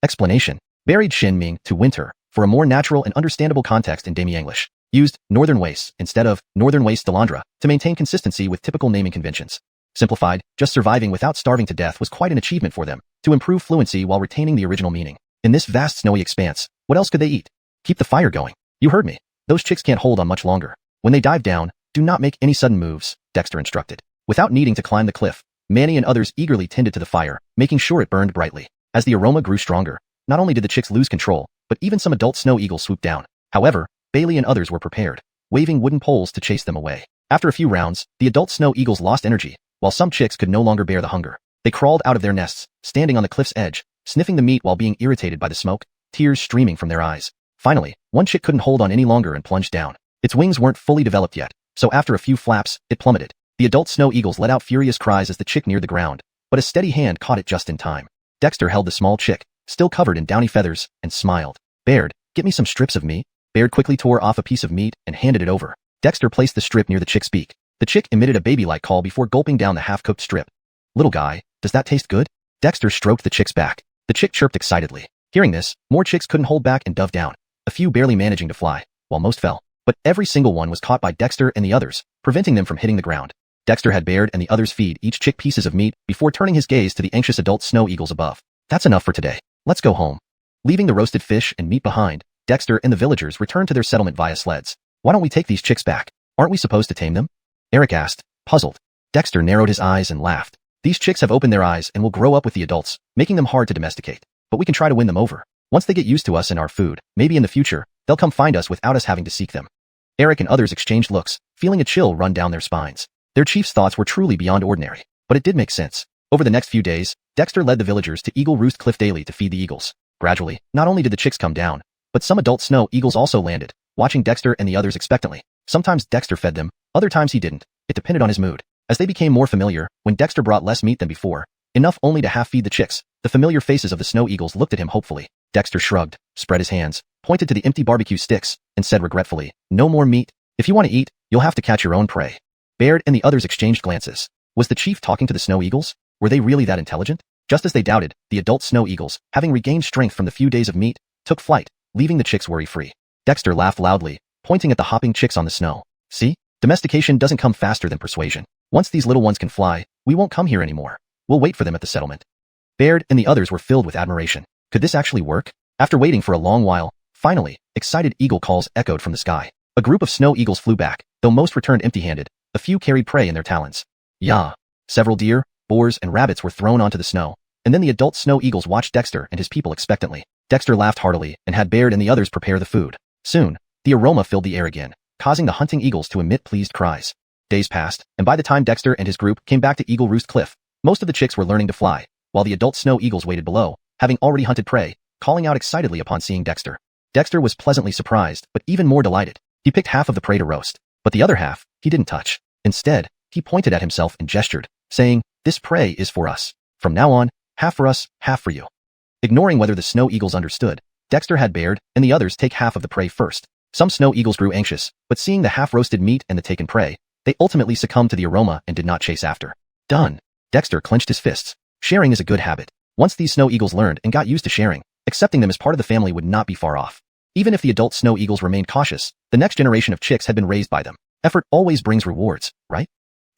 Explanation. Buried Shin Ming to winter, for a more natural and understandable context in Demi English. Used northern wastes instead of northern wastes Delandra to maintain consistency with typical naming conventions. Simplified, just surviving without starving to death was quite an achievement for them, to improve fluency while retaining the original meaning. In this vast snowy expanse, what else could they eat? Keep the fire going. You heard me. Those chicks can't hold on much longer. When they dive down, do not make any sudden moves, Dexter instructed. Without needing to climb the cliff, Manny and others eagerly tended to the fire, making sure it burned brightly. As the aroma grew stronger, not only did the chicks lose control, but even some adult snow eagles swooped down. However, Bailey and others were prepared, waving wooden poles to chase them away. After a few rounds, the adult snow eagles lost energy, while some chicks could no longer bear the hunger. They crawled out of their nests, standing on the cliff's edge, sniffing the meat while being irritated by the smoke, tears streaming from their eyes. Finally, one chick couldn't hold on any longer and plunged down. Its wings weren't fully developed yet, so after a few flaps, it plummeted. The adult snow eagles let out furious cries as the chick neared the ground, but a steady hand caught it just in time. Dexter held the small chick, still covered in downy feathers, and smiled. Baird, get me some strips of meat. Baird quickly tore off a piece of meat and handed it over. Dexter placed the strip near the chick's beak. The chick emitted a baby-like call before gulping down the half-cooked strip. Little guy, does that taste good? Dexter stroked the chick's back. The chick chirped excitedly. Hearing this, more chicks couldn't hold back and dove down, a few barely managing to fly, while most fell. But every single one was caught by Dexter and the others, preventing them from hitting the ground. Dexter had Baird and the others feed each chick pieces of meat before turning his gaze to the anxious adult snow eagles above. That's enough for today. Let's go home. Leaving the roasted fish and meat behind, Dexter and the villagers returned to their settlement via sleds. Why don't we take these chicks back? Aren't we supposed to tame them? Eric asked, puzzled. Dexter narrowed his eyes and laughed. These chicks have opened their eyes and will grow up with the adults, making them hard to domesticate. But we can try to win them over. Once they get used to us and our food, maybe in the future, they'll come find us without us having to seek them. Eric and others exchanged looks, feeling a chill run down their spines. Their chief's thoughts were truly beyond ordinary, but it did make sense. Over the next few days, Dexter led the villagers to Eagle Roost Cliff daily to feed the eagles. Gradually, not only did the chicks come down, but some adult snow eagles also landed, watching Dexter and the others expectantly. Sometimes Dexter fed them, other times he didn't. It depended on his mood. As they became more familiar, when Dexter brought less meat than before, enough only to half-feed the chicks, the familiar faces of the snow eagles looked at him hopefully. Dexter shrugged, spread his hands, pointed to the empty barbecue sticks, and said regretfully, no more meat. If you want to eat, you'll have to catch your own prey. Baird and the others exchanged glances. Was the chief talking to the snow eagles? Were they really that intelligent? Just as they doubted, the adult snow eagles, having regained strength from the few days of meat, took flight, leaving the chicks worry-free. Dexter laughed loudly, pointing at the hopping chicks on the snow. See? Domestication doesn't come faster than persuasion. Once these little ones can fly, we won't come here anymore. We'll wait for them at the settlement. Baird and the others were filled with admiration. Could this actually work? After waiting for a long while, finally, excited eagle calls echoed from the sky. A group of snow eagles flew back, though most returned empty-handed. A few carried prey in their talons. Yeah. Several deer, boars, and rabbits were thrown onto the snow, and then the adult snow eagles watched Dexter and his people expectantly. Dexter laughed heartily and had Baird and the others prepare the food. Soon, the aroma filled the air again, causing the hunting eagles to emit pleased cries. Days passed, and by the time Dexter and his group came back to Eagle Roost Cliff, most of the chicks were learning to fly, while the adult snow eagles waited below, having already hunted prey, calling out excitedly upon seeing Dexter. Dexter was pleasantly surprised, but even more delighted. He picked half of the prey to roast, but the other half, he didn't touch. Instead, he pointed at himself and gestured, saying, this prey is for us. From now on, half for us, half for you. Ignoring whether the snow eagles understood, Dexter had Baird and the others take half of the prey first. Some snow eagles grew anxious, but seeing the half-roasted meat and the taken prey, they ultimately succumbed to the aroma and did not chase after. Done. Dexter clenched his fists. Sharing is a good habit. Once these snow eagles learned and got used to sharing, accepting them as part of the family would not be far off. Even if the adult snow eagles remained cautious, the next generation of chicks had been raised by them. Effort always brings rewards, right?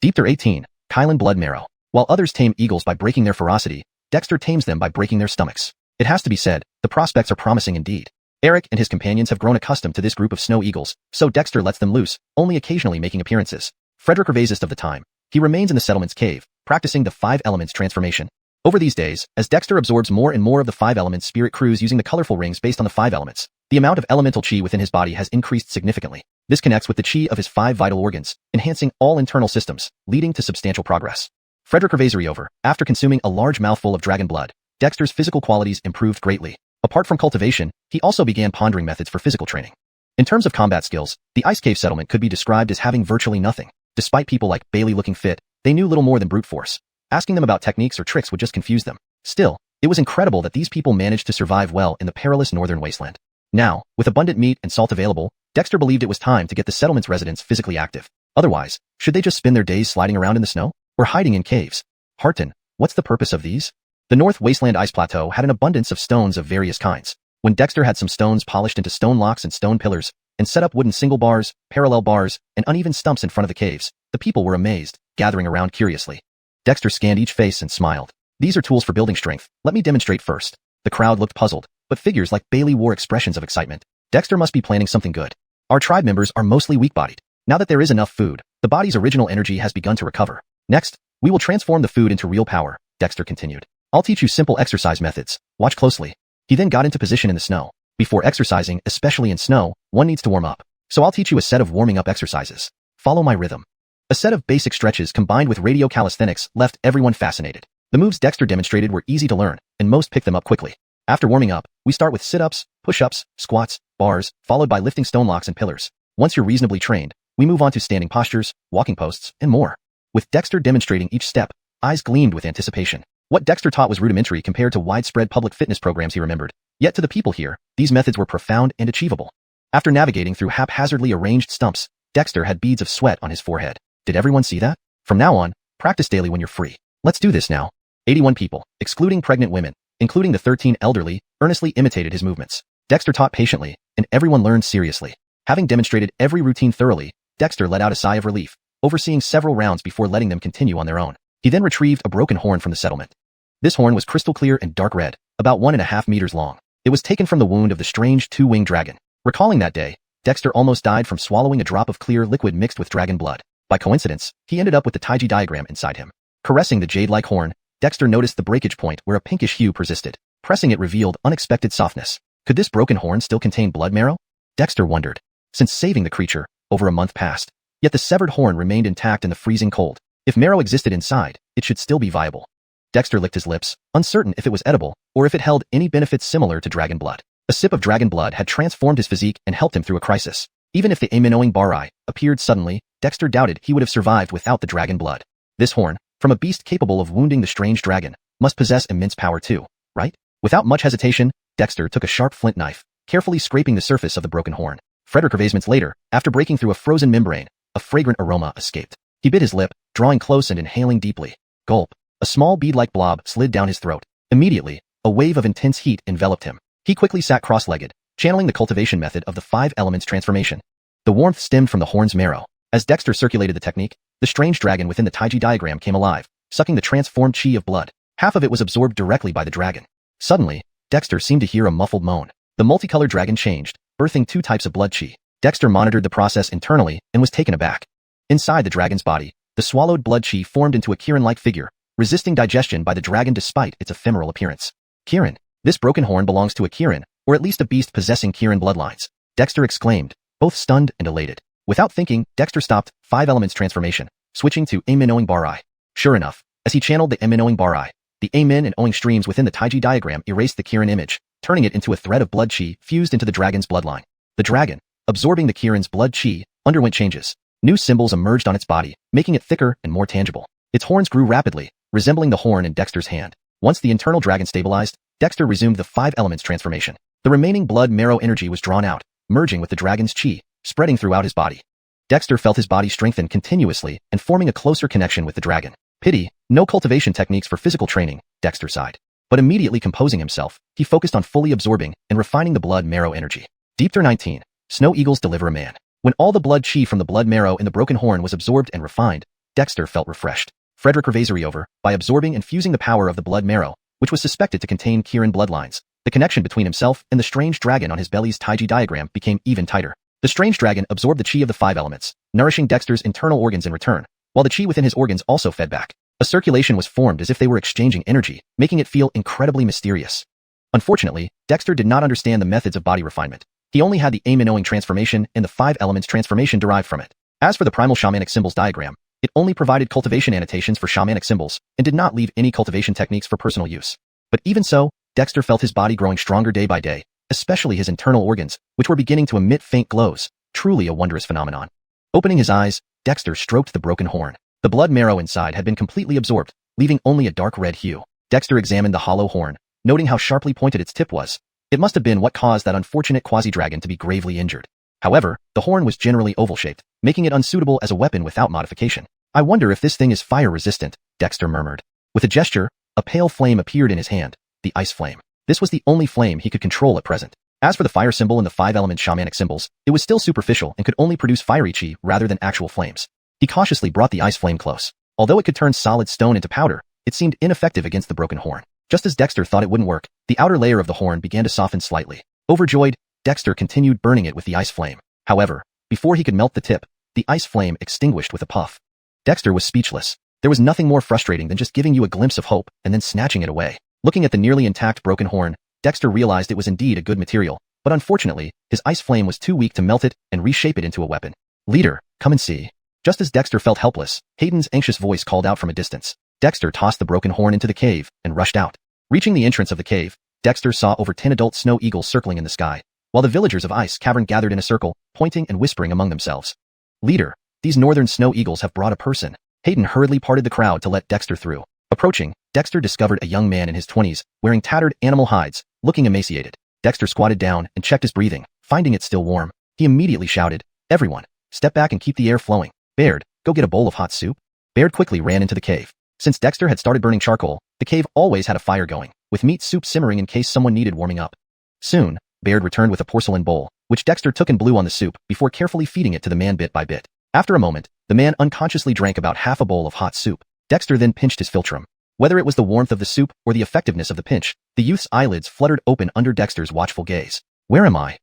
Deepter 18. Qilin blood marrow. While others tame eagles by breaking their ferocity, Dexter tames them by breaking their stomachs. It has to be said, the prospects are promising indeed. Eric and his companions have grown accustomed to this group of snow eagles, so Dexter lets them loose, only occasionally making appearances. Frederick Gervaisist of the time. He remains in the settlement's cave, practicing the 5 elements transformation. Over these days, as Dexter absorbs more and more of the 5 elements spirit Croods using the colorful rings based on the 5 elements, the amount of elemental chi within his body has increased significantly. This connects with the chi of his 5 vital organs, enhancing all internal systems, leading to substantial progress. Frederick Gervaisist over. After consuming a large mouthful of dragon blood, Dexter's physical qualities improved greatly. Apart from cultivation, he also began pondering methods for physical training. In terms of combat skills, the Ice Cave settlement could be described as having virtually nothing. Despite people like Bailey looking fit, they knew little more than brute force. Asking them about techniques or tricks would just confuse them. Still, it was incredible that these people managed to survive well in the perilous northern wasteland. Now, with abundant meat and salt available, Dexter believed it was time to get the settlement's residents physically active. Otherwise, should they just spend their days sliding around in the snow? Or hiding in caves? Harton, what's the purpose of these? The North Wasteland Ice Plateau had an abundance of stones of various kinds. When Dexter had some stones polished into stone locks and stone pillars, and set up wooden single bars, parallel bars, and uneven stumps in front of the caves, the people were amazed, gathering around curiously. Dexter scanned each face and smiled. These are tools for building strength. Let me demonstrate first. The crowd looked puzzled, but figures like Bailey wore expressions of excitement. Dexter must be planning something good. Our tribe members are mostly weak-bodied. Now that there is enough food, the body's original energy has begun to recover. Next, we will transform the food into real power, Dexter continued. I'll teach you simple exercise methods. Watch closely. He then got into position in the snow. Before exercising, especially in snow, one needs to warm up. So I'll teach you a set of warming up exercises. Follow my rhythm. A set of basic stretches combined with radio calisthenics left everyone fascinated. The moves Dexter demonstrated were easy to learn, and most picked them up quickly. After warming up, we start with sit-ups, push-ups, squats, bars, followed by lifting stone locks and pillars. Once you're reasonably trained, we move on to standing postures, walking posts, and more. With Dexter demonstrating each step, eyes gleamed with anticipation. What Dexter taught was rudimentary compared to widespread public fitness programs he remembered. Yet to the people here, these methods were profound and achievable. After navigating through haphazardly arranged stumps, Dexter had beads of sweat on his forehead. Did everyone see that? From now on, practice daily when you're free. Let's do this now. 81 people, excluding pregnant women, including the 13 elderly, earnestly imitated his movements. Dexter taught patiently, and everyone learned seriously. Having demonstrated every routine thoroughly, Dexter let out a sigh of relief, overseeing several rounds before letting them continue on their own. He then retrieved a broken horn from the settlement. This horn was crystal clear and dark red, about 1.5 meters long. It was taken from the wound of the strange 2-winged dragon. Recalling that day, Dexter almost died from swallowing a drop of clear liquid mixed with dragon blood. By coincidence, he ended up with the Taiji diagram inside him. Caressing the jade-like horn, Dexter noticed the breakage point where a pinkish hue persisted. Pressing it revealed unexpected softness. Could this broken horn still contain blood marrow? Dexter wondered. Since saving the creature, over a month passed. Yet the severed horn remained intact in the freezing cold. If marrow existed inside, it should still be viable. Dexter licked his lips, uncertain if it was edible, or if it held any benefits similar to dragon blood. A sip of dragon blood had transformed his physique and helped him through a crisis. Even if the immortals barbaric appeared suddenly, Dexter doubted he would have survived without the dragon blood. This horn, from a beast capable of wounding the strange dragon, must possess immense power too, right? Without much hesitation, Dexter took a sharp flint knife, carefully scraping the surface of the broken horn. Frederick Gervaisist later, after breaking through a frozen membrane, a fragrant aroma escaped. He bit his lip, drawing close and inhaling deeply. Gulp. A small bead-like blob slid down his throat. Immediately, a wave of intense heat enveloped him. He quickly sat cross-legged, channeling the cultivation method of the 5 elements transformation. The warmth stemmed from the horn's marrow. As Dexter circulated the technique, the strange dragon within the Taiji diagram came alive, sucking the transformed chi of blood. Half of it was absorbed directly by the dragon. Suddenly, Dexter seemed to hear a muffled moan. The multicolored dragon changed, birthing 2 types of blood chi. Dexter monitored the process internally and was taken aback. Inside the dragon's body, the swallowed blood chi formed into a qilin-like figure, resisting digestion by the dragon despite its ephemeral appearance. Qilin. This broken horn belongs to a qilin, or at least a beast possessing qilin bloodlines. Dexter exclaimed, both stunned and elated. Without thinking, Dexter stopped 5 elements transformation, switching to immortals barbaric. Sure enough, as he channeled the immortals barbaric, the amen and owing streams within the Taiji diagram erased the qilin image, turning it into a thread of blood chi fused into the dragon's bloodline. The dragon, absorbing the qilin's blood chi, underwent changes. New symbols emerged on its body, making it thicker and more tangible. Its horns grew rapidly, resembling the horn in Dexter's hand. Once the internal dragon stabilized, Dexter resumed the 5 elements transformation. The remaining blood marrow energy was drawn out, merging with the dragon's chi, spreading throughout his body. Dexter felt his body strengthen continuously and forming a closer connection with the dragon. Pity, no cultivation techniques for physical training, Dexter sighed. but immediately composing himself, he focused on fully absorbing and refining the blood marrow energy. Deepter 19. Snow eagles deliver a man. When all the blood chi from the blood marrow in the broken horn was absorbed and refined, Dexter felt refreshed. Frederick Ravasery over, by absorbing and fusing the power of the blood marrow, which was suspected to contain Kirin bloodlines, the connection between himself and the strange dragon on his belly's Taiji diagram became even tighter. The strange dragon absorbed the chi of the 5 elements, nourishing Dexter's internal organs in return, while the chi within his organs also fed back. A circulation was formed as if they were exchanging energy, making it feel incredibly mysterious. Unfortunately, Dexter did not understand the methods of body refinement. He only had the Aim-knowing transformation and the 5 elements transformation derived from it. As for the primal shamanic symbols diagram, it only provided cultivation annotations for shamanic symbols and did not leave any cultivation techniques for personal use. But even so, Dexter felt his body growing stronger day by day, especially his internal organs, which were beginning to emit faint glows, truly a wondrous phenomenon. Opening his eyes, Dexter stroked the broken horn. The blood marrow inside had been completely absorbed, leaving only a dark red hue. Dexter examined the hollow horn, noting how sharply pointed its tip was. It must have been what caused that unfortunate quasi-dragon to be gravely injured. However, the horn was generally oval-shaped, making it unsuitable as a weapon without modification. I wonder if this thing is fire-resistant, Dexter murmured. With a gesture, a pale flame appeared in his hand, the ice flame. This was the only flame he could control at present. As for the fire symbol and the 5-element shamanic symbols, it was still superficial and could only produce fiery chi rather than actual flames. He cautiously brought the ice flame close. Although it could turn solid stone into powder, it seemed ineffective against the broken horn. Just as Dexter thought it wouldn't work, the outer layer of the horn began to soften slightly. Overjoyed, Dexter continued burning it with the ice flame. However, before he could melt the tip, the ice flame extinguished with a puff. Dexter was speechless. There was nothing more frustrating than just giving you a glimpse of hope and then snatching it away. Looking at the nearly intact broken horn, Dexter realized it was indeed a good material, but unfortunately, his ice flame was too weak to melt it and reshape it into a weapon. "Leader, come and see." Just as Dexter felt helpless, Hayden's anxious voice called out from a distance. Dexter tossed the broken horn into the cave and rushed out. Reaching the entrance of the cave, Dexter saw over 10 adult snow eagles circling in the sky, while the villagers of Ice Cavern gathered in a circle, pointing and whispering among themselves. "Leader, these northern snow eagles have brought a person." Hayden hurriedly parted the crowd to let Dexter through. Approaching, Dexter discovered a young man in his 20s, wearing tattered animal hides, looking emaciated. Dexter squatted down and checked his breathing, finding it still warm. He immediately shouted, "Everyone, step back and keep the air flowing. Baird, go get a bowl of hot soup." Baird quickly ran into the cave. Since Dexter had started burning charcoal, the cave always had a fire going, with meat soup simmering in case someone needed warming up. Soon, Baird returned with a porcelain bowl, which Dexter took and blew on the soup before carefully feeding it to the man bit by bit. After a moment, the man unconsciously drank about half a bowl of hot soup. Dexter then pinched his philtrum. Whether it was the warmth of the soup or the effectiveness of the pinch, the youth's eyelids fluttered open under Dexter's watchful gaze. "Where am I?"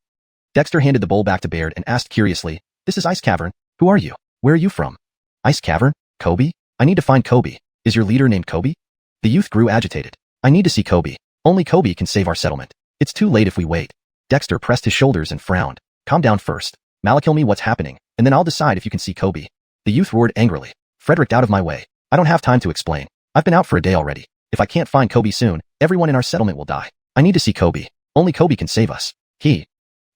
Dexter handed the bowl back to Baird and asked curiously, "This is Ice Cavern. Who are you? Where are you from?" "Ice Cavern? Kobe? I need to find Kobe. Is your leader named Kobe?" The youth grew agitated. "I need to see Kobe. Only Kobe can save our settlement. It's too late if we wait." Dexter pressed his shoulders and frowned. "Calm down first. Malakil me what's happening, and then I'll decide if you can see Kobe." The youth roared angrily. "Frederick, out of my way. I don't have time to explain. I've been out for a day already. If I can't find Kobe soon, everyone in our settlement will die. I need to see Kobe. Only Kobe can save us.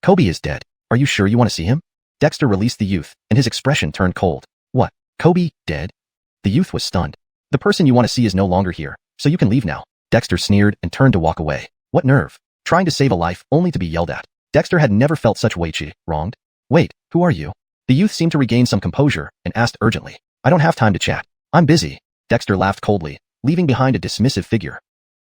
Kobe is dead. Are you sure you want to see him?" Dexter released the youth, and his expression turned cold. "What? Kobe, dead?" The youth was stunned. "The person you want to see is no longer here, so you can leave now." Dexter sneered and turned to walk away. What nerve. Trying to save a life only to be yelled at. Dexter had never felt such wronged. "Wait, who are you?" The youth seemed to regain some composure and asked urgently. "I don't have time to chat. I'm busy." Dexter laughed coldly, leaving behind a dismissive figure.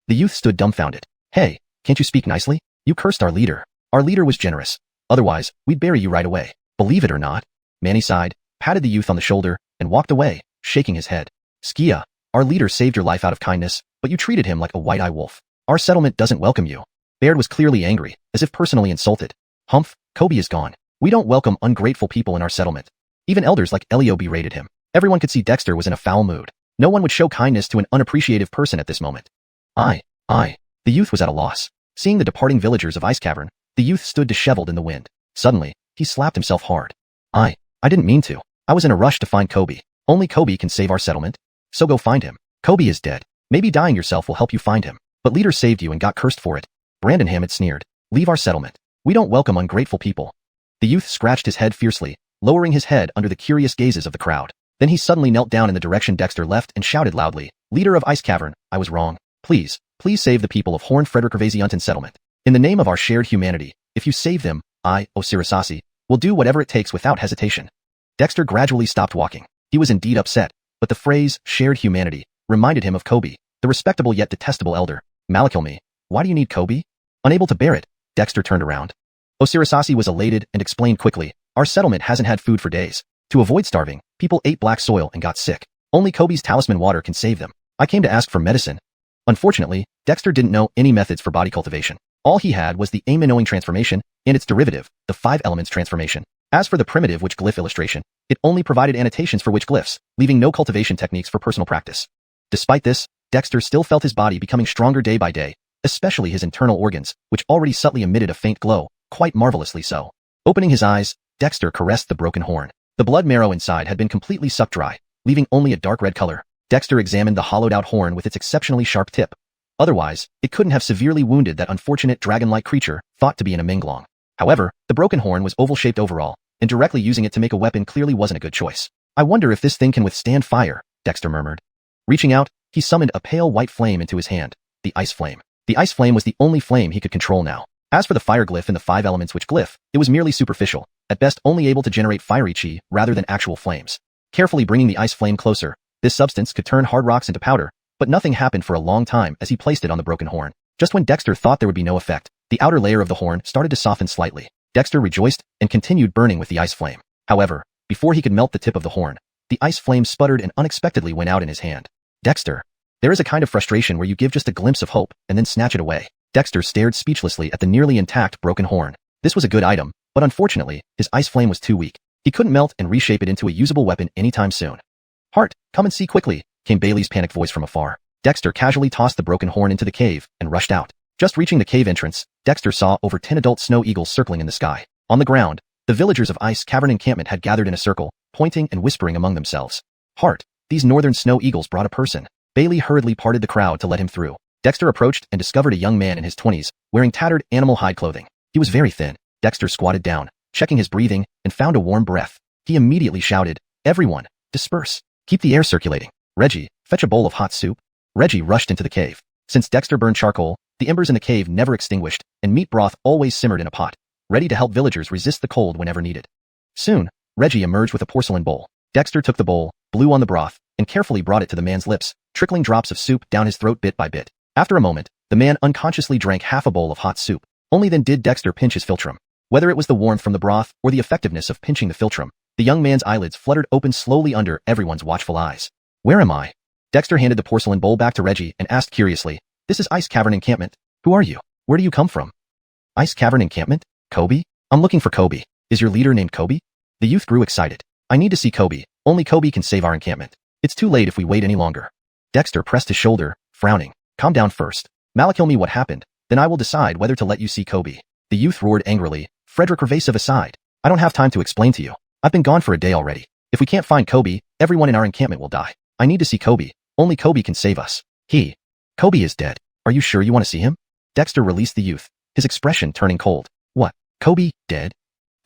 The youth stood dumbfounded. "Hey, can't you speak nicely? You cursed our leader. Our leader was generous. Otherwise, we'd bury you right away. Believe it or not." Manny sighed, patted the youth on the shoulder, and walked away, shaking his head. "Skia, our leader saved your life out of kindness, but you treated him like a white-eye wolf. Our settlement doesn't welcome you." Baird was clearly angry, as if personally insulted. "Humph, Kobe is gone. We don't welcome ungrateful people in our settlement." Even elders like Elio berated him. Everyone could see Dexter was in a foul mood. No one would show kindness to an unappreciative person at this moment. I. The youth was at a loss. Seeing the departing villagers of Ice Cavern, the youth stood disheveled in the wind. Suddenly, he slapped himself hard. I didn't mean to. I was in a rush to find Kobe. Only Kobe can save our settlement. So go find him. Kobe is dead. Maybe dying yourself will help you find him. But leader saved you and got cursed for it." Brandon Hammett sneered. "Leave our settlement. We don't welcome ungrateful people." The youth scratched his head fiercely, lowering his head under the curious gazes of the crowd. Then he suddenly knelt down in the direction Dexter left and shouted loudly, "Leader of Ice Cavern, I was wrong. Please save the people of Horn Frederick Ravaseunton settlement. In the name of our shared humanity, if you save them, I, Osirasasi, will do whatever it takes without hesitation." Dexter gradually stopped walking. He was indeed upset, but the phrase, shared humanity, reminded him of Kobe, the respectable yet detestable elder. Malakilme, why do you need Kobe? Unable to bear it, Dexter turned around. Osirisasi was elated and explained quickly, our settlement hasn't had food for days. To avoid starving, people ate black soil and got sick. Only Kobe's talisman water can save them. I came to ask for medicine. Unfortunately, Dexter didn't know any methods for body cultivation. All he had was the Aim-Knowing transformation and its derivative, the 5 elements transformation. As for the primitive witch glyph illustration, it only provided annotations for witch glyphs, leaving no cultivation techniques for personal practice. Despite this, Dexter still felt his body becoming stronger day by day, especially his internal organs, which already subtly emitted a faint glow, quite marvelously so. Opening his eyes, Dexter caressed the broken horn. The blood marrow inside had been completely sucked dry, leaving only a dark red color. Dexter examined the hollowed-out horn with its exceptionally sharp tip. Otherwise, it couldn't have severely wounded that unfortunate dragon-like creature thought to be an Minglong. However, the broken horn was oval-shaped overall, and directly using it to make a weapon clearly wasn't a good choice. I wonder if this thing can withstand fire, Dexter murmured. Reaching out, he summoned a pale white flame into his hand, the ice flame. The ice flame was the only flame he could control now. As for the fire glyph and the 5 elements witch glyph, it was merely superficial, at best only able to generate fiery chi rather than actual flames. Carefully bringing the ice flame closer, this substance could turn hard rocks into powder, but nothing happened for a long time as he placed it on the broken horn. Just when Dexter thought there would be no effect, the outer layer of the horn started to soften slightly. Dexter rejoiced and continued burning with the ice flame. However, before he could melt the tip of the horn, the ice flame sputtered and unexpectedly went out in his hand. Dexter. There is a kind of frustration where you give just a glimpse of hope and then snatch it away. Dexter stared speechlessly at the nearly intact broken horn. This was a good item, but unfortunately, his ice flame was too weak. He couldn't melt and reshape it into a usable weapon anytime soon. Hart, come and see quickly, came Bailey's panicked voice from afar. Dexter casually tossed the broken horn into the cave and rushed out. Just reaching the cave entrance, Dexter saw over 10 adult snow eagles circling in the sky. On the ground, the villagers of Ice Cavern encampment had gathered in a circle, pointing and whispering among themselves. Hart, these northern snow eagles brought a person. Bailey hurriedly parted the crowd to let him through. Dexter approached and discovered a young man in his 20s, wearing tattered animal hide clothing. He was very thin. Dexter squatted down, checking his breathing, and found a warm breath. He immediately shouted, "Everyone, disperse. Keep the air circulating. Reggie, fetch a bowl of hot soup." Reggie rushed into the cave. Since Dexter burned charcoal, the embers in the cave never extinguished, and meat broth always simmered in a pot, ready to help villagers resist the cold whenever needed. Soon, Reggie emerged with a porcelain bowl. Dexter took the bowl, blew on the broth, and carefully brought it to the man's lips, trickling drops of soup down his throat bit by bit. After a moment, the man unconsciously drank half a bowl of hot soup. Only then did Dexter pinch his philtrum. Whether it was the warmth from the broth or the effectiveness of pinching the philtrum, the young man's eyelids fluttered open slowly under everyone's watchful eyes. Where am I? Dexter handed the porcelain bowl back to Reggie and asked curiously, "This is Ice Cavern Encampment. Who are you? Where do you come from?" "Ice Cavern Encampment? Kobe? I'm looking for Kobe. Is your leader named Kobe?" The youth grew excited. "I need to see Kobe. Only Kobe can save our encampment. It's too late if we wait any longer." Dexter pressed his shoulder, frowning. "Calm down first. Malakilme what happened, then I will decide whether to let you see Kobe." The youth roared angrily, Frederick Revasive aside. "I don't have time to explain to you. I've been gone for a day already. If we can't find Kobe, everyone in our encampment will die. I need to see Kobe. Only Kobe can save us. Kobe is dead. Are you sure you want to see him?" Dexter released the youth, his expression turning cold. "What? Kobe, dead?"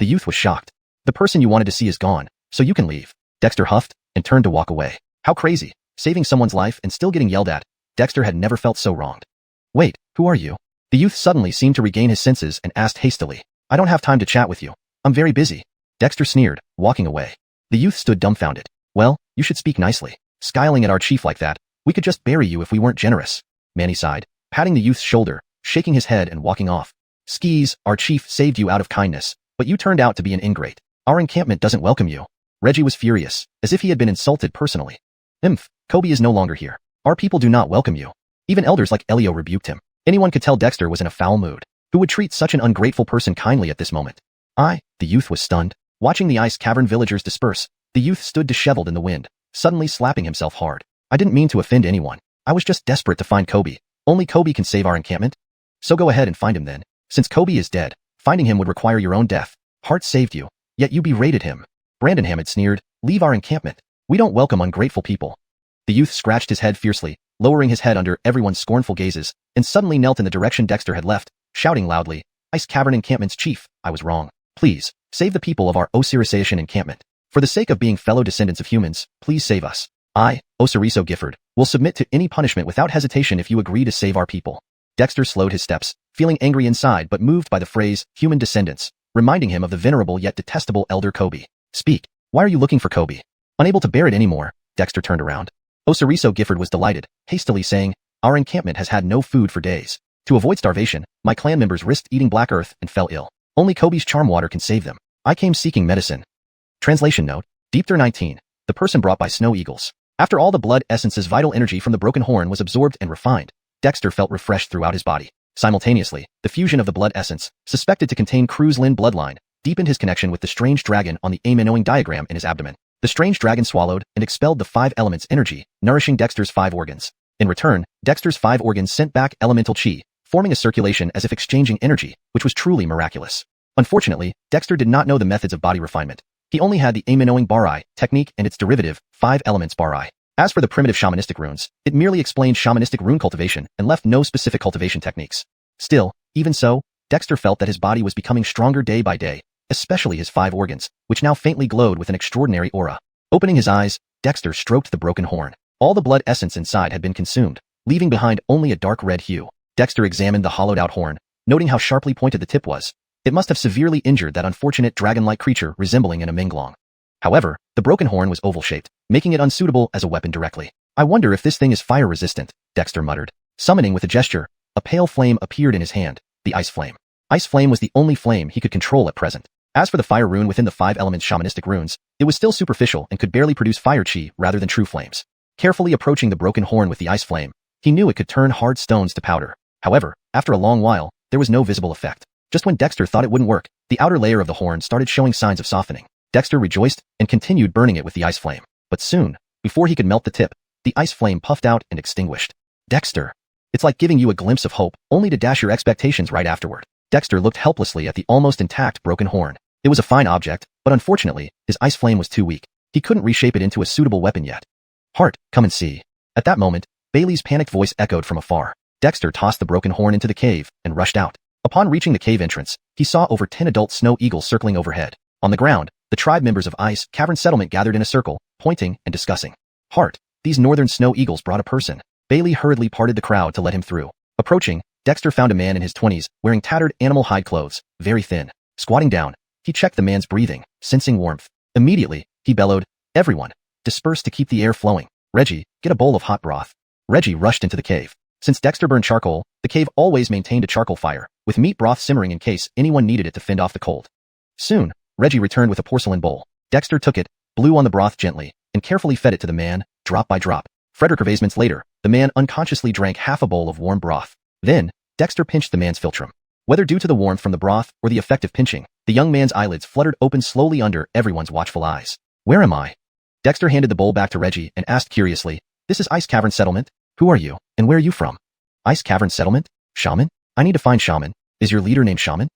The youth was shocked. "The person you wanted to see is gone, so you can leave." Dexter huffed and turned to walk away. How crazy, saving someone's life and still getting yelled at. Dexter had never felt so wronged. "Wait, who are you?" The youth suddenly seemed to regain his senses and asked hastily. "I don't have time to chat with you. I'm very busy." Dexter sneered, walking away. The youth stood dumbfounded. "Well, you should speak nicely. Skyling at our chief like that, we could just bury you if we weren't generous." Manny sighed, patting the youth's shoulder, shaking his head and walking off. "Skis, our chief saved you out of kindness, but you turned out to be an ingrate. Our encampment doesn't welcome you." Reggie was furious, as if he had been insulted personally. Kobe is no longer here. Our people do not welcome you." Even elders like Elio rebuked him. Anyone could tell Dexter was in a foul mood. Who would treat such an ungrateful person kindly at this moment? The youth was stunned. Watching the Ice Cavern villagers disperse, the youth stood disheveled in the wind, suddenly slapping himself hard. "I didn't mean to offend anyone. I was just desperate to find Kobe. Only Kobe can save our encampment. So go ahead and find him then. Since Kobe is dead, finding him would require your own death. Hart saved you, yet you berated him." Brandon Hammond sneered, "Leave our encampment. We don't welcome ungrateful people." The youth scratched his head fiercely, lowering his head under everyone's scornful gazes, and suddenly knelt in the direction Dexter had left, shouting loudly, "Ice Cavern Encampment's chief, I was wrong. Please, save the people of our Osirisation encampment. For the sake of being fellow descendants of humans, please save us. I, Osiriso Gifford, will submit to any punishment without hesitation if you agree to save our people." Dexter slowed his steps, feeling angry inside but moved by the phrase, human descendants, reminding him of the venerable yet detestable elder Kobe. "Speak. Why are you looking for Kobe?" Unable to bear it anymore, Dexter turned around. Osiriso Gifford was delighted, hastily saying, Our encampment has had no food for days. To avoid starvation, my clan members risked eating black earth and fell ill. Only Kobe's charm water can save them. I came seeking medicine. Translation note, Deepter 19, the person brought by snow eagles. After all the blood essence's vital energy from the broken horn was absorbed and refined, Dexter felt refreshed throughout his body. Simultaneously, the fusion of the blood essence, suspected to contain Croods' bloodline, deepened his connection with the strange dragon on the Amenoing diagram in his abdomen. The strange dragon swallowed and expelled the 5 elements energy, nourishing Dexter's 5 organs. In return, Dexter's 5 organs sent back elemental chi, forming a circulation as if exchanging energy, which was truly miraculous. Unfortunately, Dexter did not know the methods of body refinement. He only had the Amenoing Bari technique and its derivative, 5 elements Bari. As for the primitive shamanistic runes, it merely explained shamanistic rune cultivation and left no specific cultivation techniques. Still, even so, Dexter felt that his body was becoming stronger day by day, especially his 5 organs, which now faintly glowed with an extraordinary aura. Opening his eyes, Dexter stroked the broken horn. All the blood essence inside had been consumed, leaving behind only a dark red hue. Dexter examined the hollowed-out horn, noting how sharply pointed the tip was. It must have severely injured that unfortunate dragon-like creature resembling an Minglong. However, the broken horn was oval-shaped, making it unsuitable as a weapon directly. I wonder if this thing is fire-resistant, Dexter muttered. Summoning with a gesture, a pale flame appeared in his hand, the ice flame. Ice flame was the only flame he could control at present. As for the fire rune within the 5 elements shamanistic runes, it was still superficial and could barely produce fire chi rather than true flames. Carefully approaching the broken horn with the ice flame, he knew it could turn hard stones to powder. However, after a long while, there was no visible effect. Just when Dexter thought it wouldn't work, the outer layer of the horn started showing signs of softening. Dexter rejoiced and continued burning it with the ice flame. But soon, before he could melt the tip, the ice flame puffed out and extinguished. Dexter. It's like giving you a glimpse of hope, only to dash your expectations right afterward. Dexter looked helplessly at the almost intact broken horn. It was a fine object, but unfortunately, his ice flame was too weak. He couldn't reshape it into a suitable weapon yet. Hart, come and see. At that moment, Bailey's panicked voice echoed from afar. Dexter tossed the broken horn into the cave and rushed out. Upon reaching the cave entrance, he saw over 10 adult snow eagles circling overhead. On the ground, the tribe members of Ice Cavern Settlement gathered in a circle, pointing and discussing. Hart, these northern snow eagles brought a person. Bailey hurriedly parted the crowd to let him through. Approaching, Dexter found a man in his 20s, wearing tattered animal hide clothes, very thin. Squatting down, he checked the man's breathing, sensing warmth. Immediately, he bellowed, "Everyone, disperse to keep the air flowing. Reggie, get a bowl of hot broth." Reggie rushed into the cave. Since Dexter burned charcoal, the cave always maintained a charcoal fire, with meat broth simmering in case anyone needed it to fend off the cold. Soon, Reggie returned with a porcelain bowl. Dexter took it, blew on the broth gently, and carefully fed it to the man, drop by drop. Minutes later, the man unconsciously drank half a bowl of warm broth. Then, Dexter pinched the man's philtrum. Whether due to the warmth from the broth or the effect of pinching, the young man's eyelids fluttered open slowly under everyone's watchful eyes. "Where am I?" Dexter handed the bowl back to Reggie and asked curiously, "This is Ice Cavern Settlement? Who are you, and where are you from?" "Ice Cavern Settlement? Shaman? I need to find Shaman. Is your leader named Shaman?"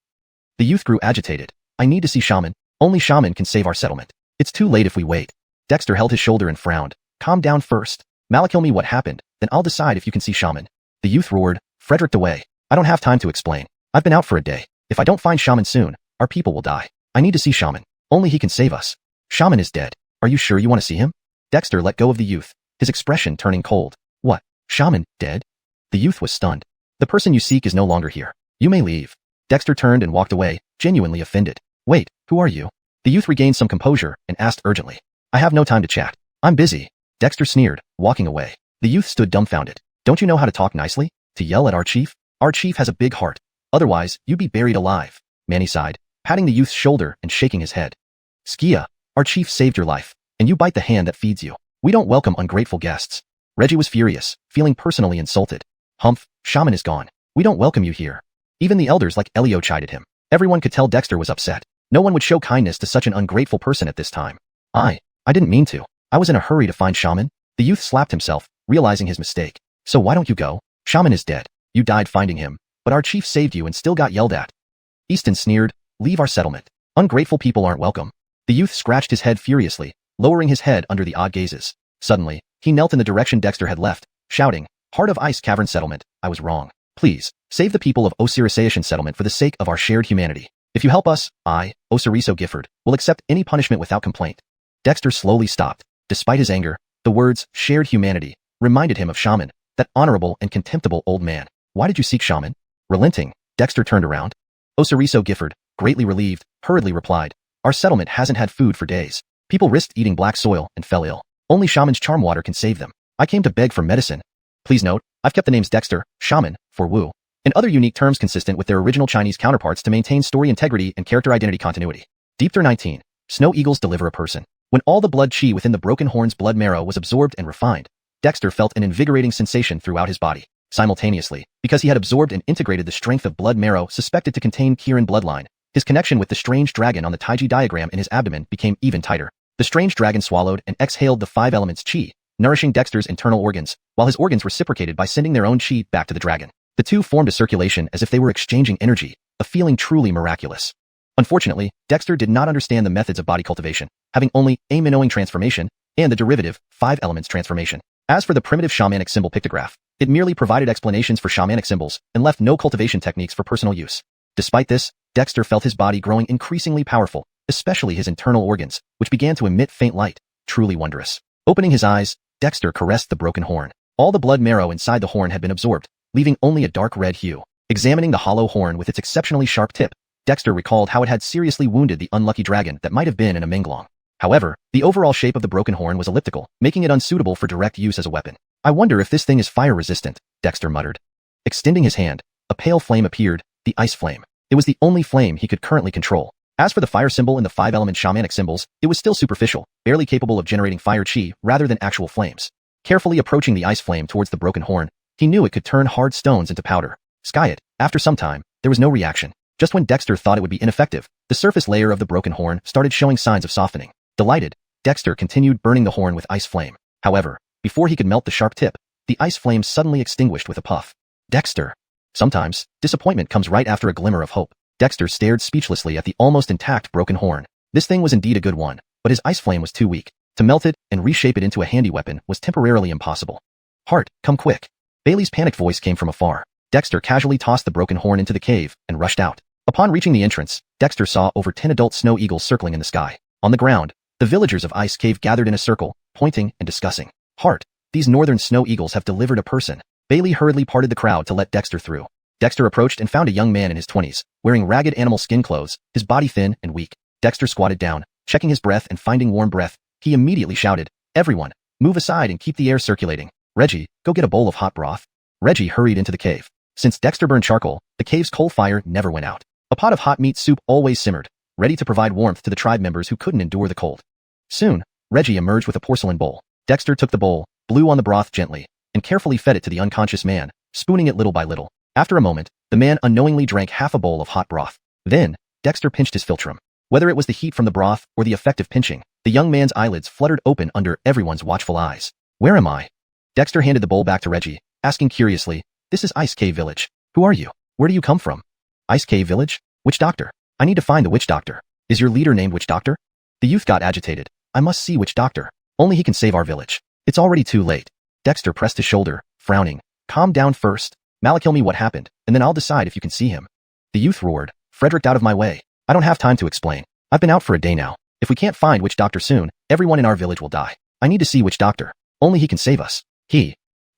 The youth grew agitated. "I need to see Shaman. Only Shaman can save our settlement. It's too late if we wait." Dexter held his shoulder and frowned. "Calm down first. Malakil me what happened, then I'll decide if you can see Shaman." The youth roared, "Frederick DeWay. I don't have time to explain. I've been out for a day. If I don't find Shaman soon, our people will die. I need to see Shaman. Only he can save us." "Shaman is dead. Are you sure you want to see him?" Dexter let go of the youth, his expression turning cold. "What? Shaman, dead?" The youth was stunned. "The person you seek is no longer here. You may leave." Dexter turned and walked away, genuinely offended. "Wait, who are you?" The youth regained some composure and asked urgently. "I have no time to chat. I'm busy." Dexter sneered, walking away. The youth stood dumbfounded. "Don't you know how to talk nicely? To yell at our chief? Our chief has a big heart. Otherwise, you'd be buried alive." Manny sighed, patting the youth's shoulder and shaking his head. "Skia, our chief saved your life, and you bite the hand that feeds you. We don't welcome ungrateful guests." Reggie was furious, feeling personally insulted. "Humph, Shaman is gone. We don't welcome you here." Even the elders like Elio chided him. Everyone could tell Dexter was upset. No one would show kindness to such an ungrateful person at this time. I didn't mean to. I was in a hurry to find Shaman." The youth slapped himself, realizing his mistake. "So why don't you go? Shaman is dead. You died finding him, but our chief saved you and still got yelled at." Easton sneered, "Leave our settlement. Ungrateful people aren't welcome." The youth scratched his head furiously, lowering his head under the odd gazes. Suddenly, he knelt in the direction Dexter had left, shouting, "Heart of Ice Cavern Settlement, I was wrong. Please, save the people of Osirisation Settlement for the sake of our shared humanity. If you help us, I, Osiriso Gifford, will accept any punishment without complaint." Dexter slowly stopped. Despite his anger, the words, shared humanity, reminded him of Shaman, that honorable and contemptible old man. "Why did you seek Shaman?" Relenting, Dexter turned around. Osiriso Gifford, greatly relieved, hurriedly replied, "Our settlement hasn't had food for days. People risked eating black soil and fell ill. Only Shaman's charm water can save them. I came to beg for medicine." Please note, I've kept the names Dexter, Shaman, for Wu, and other unique terms consistent with their original Chinese counterparts to maintain story integrity and character identity continuity. Deepter 19. Snow Eagles deliver a person. When all the blood chi within the broken horn's blood marrow was absorbed and refined, Dexter felt an invigorating sensation throughout his body. Simultaneously, because he had absorbed and integrated the strength of blood marrow suspected to contain qilin bloodline, his connection with the strange dragon on the Taiji diagram in his abdomen became even tighter. The strange dragon swallowed and exhaled the 5 elements qi, nourishing Dexter's internal organs, while his organs reciprocated by sending their own qi back to the dragon. The two formed a circulation as if they were exchanging energy, a feeling truly miraculous. Unfortunately, Dexter did not understand the methods of body cultivation, having only a Minoan transformation and the derivative 5 elements transformation. As for the primitive shamanic symbol pictograph, it merely provided explanations for shamanic symbols and left no cultivation techniques for personal use. Despite this, Dexter felt his body growing increasingly powerful, especially his internal organs, which began to emit faint light, truly wondrous. Opening his eyes, Dexter caressed the broken horn. All the blood marrow inside the horn had been absorbed, leaving only a dark red hue. Examining the hollow horn with its exceptionally sharp tip, Dexter recalled how it had seriously wounded the unlucky dragon that might have been in a Minglong. However, the overall shape of the broken horn was elliptical, making it unsuitable for direct use as a weapon. I wonder if this thing is fire-resistant, Dexter muttered. Extending his hand, a pale flame appeared, the ice flame. It was the only flame he could currently control. As for the fire symbol and the 5-element shamanic symbols, it was still superficial, barely capable of generating fire chi rather than actual flames. Carefully approaching the ice flame towards the broken horn, he knew it could turn hard stones into powder. Sky it. After some time, there was no reaction. Just when Dexter thought it would be ineffective, the surface layer of the broken horn started showing signs of softening. Delighted, Dexter continued burning the horn with ice flame. However, before he could melt the sharp tip, the ice flame suddenly extinguished with a puff. Dexter. Sometimes, disappointment comes right after a glimmer of hope. Dexter stared speechlessly at the almost intact broken horn. This thing was indeed a good one, but his ice flame was too weak. To melt it and reshape it into a handy weapon was temporarily impossible. Hart, come quick. Bailey's panicked voice came from afar. Dexter casually tossed the broken horn into the cave and rushed out. Upon reaching the entrance, Dexter saw over 10 adult snow eagles circling in the sky. On the ground, the villagers of Ice Cave gathered in a circle, pointing and discussing. Hart, these northern snow eagles have delivered a person. Bailey hurriedly parted the crowd to let Dexter through. Dexter approached and found a young man in his 20s, wearing ragged animal skin clothes, his body thin and weak. Dexter squatted down, checking his breath and finding warm breath. He immediately shouted, "Everyone, move aside and keep the air circulating. Reggie, go get a bowl of hot broth." Reggie hurried into the cave. Since Dexter burned charcoal, the cave's coal fire never went out. A pot of hot meat soup always simmered, ready to provide warmth to the tribe members who couldn't endure the cold. Soon, Reggie emerged with a porcelain bowl. Dexter took the bowl, blew on the broth gently, and carefully fed it to the unconscious man, spooning it little by little. After a moment, the man unknowingly drank half a bowl of hot broth. Then, Dexter pinched his philtrum. Whether it was the heat from the broth or the effect of pinching, the young man's eyelids fluttered open under everyone's watchful eyes. "Where am I?" Dexter handed the bowl back to Reggie, asking curiously, "This is Ice Cave Village. Who are you? Where do you come from?" "Ice Cave Village? Witch Doctor. I need to find the Witch Doctor. Is your leader named Witch Doctor?" The youth got agitated. "I must see Witch Doctor. Only he can save our village." "It's already too late." Dexter pressed his shoulder, frowning. "Calm down first. Malakil me what happened, and then I'll decide if you can see him." The youth roared, "Frederick, out of my way. I don't have time to explain. I've been out for a day now. If we can't find Witch Doctor soon, everyone in our village will die. I need to see Witch Doctor. Only he can save us."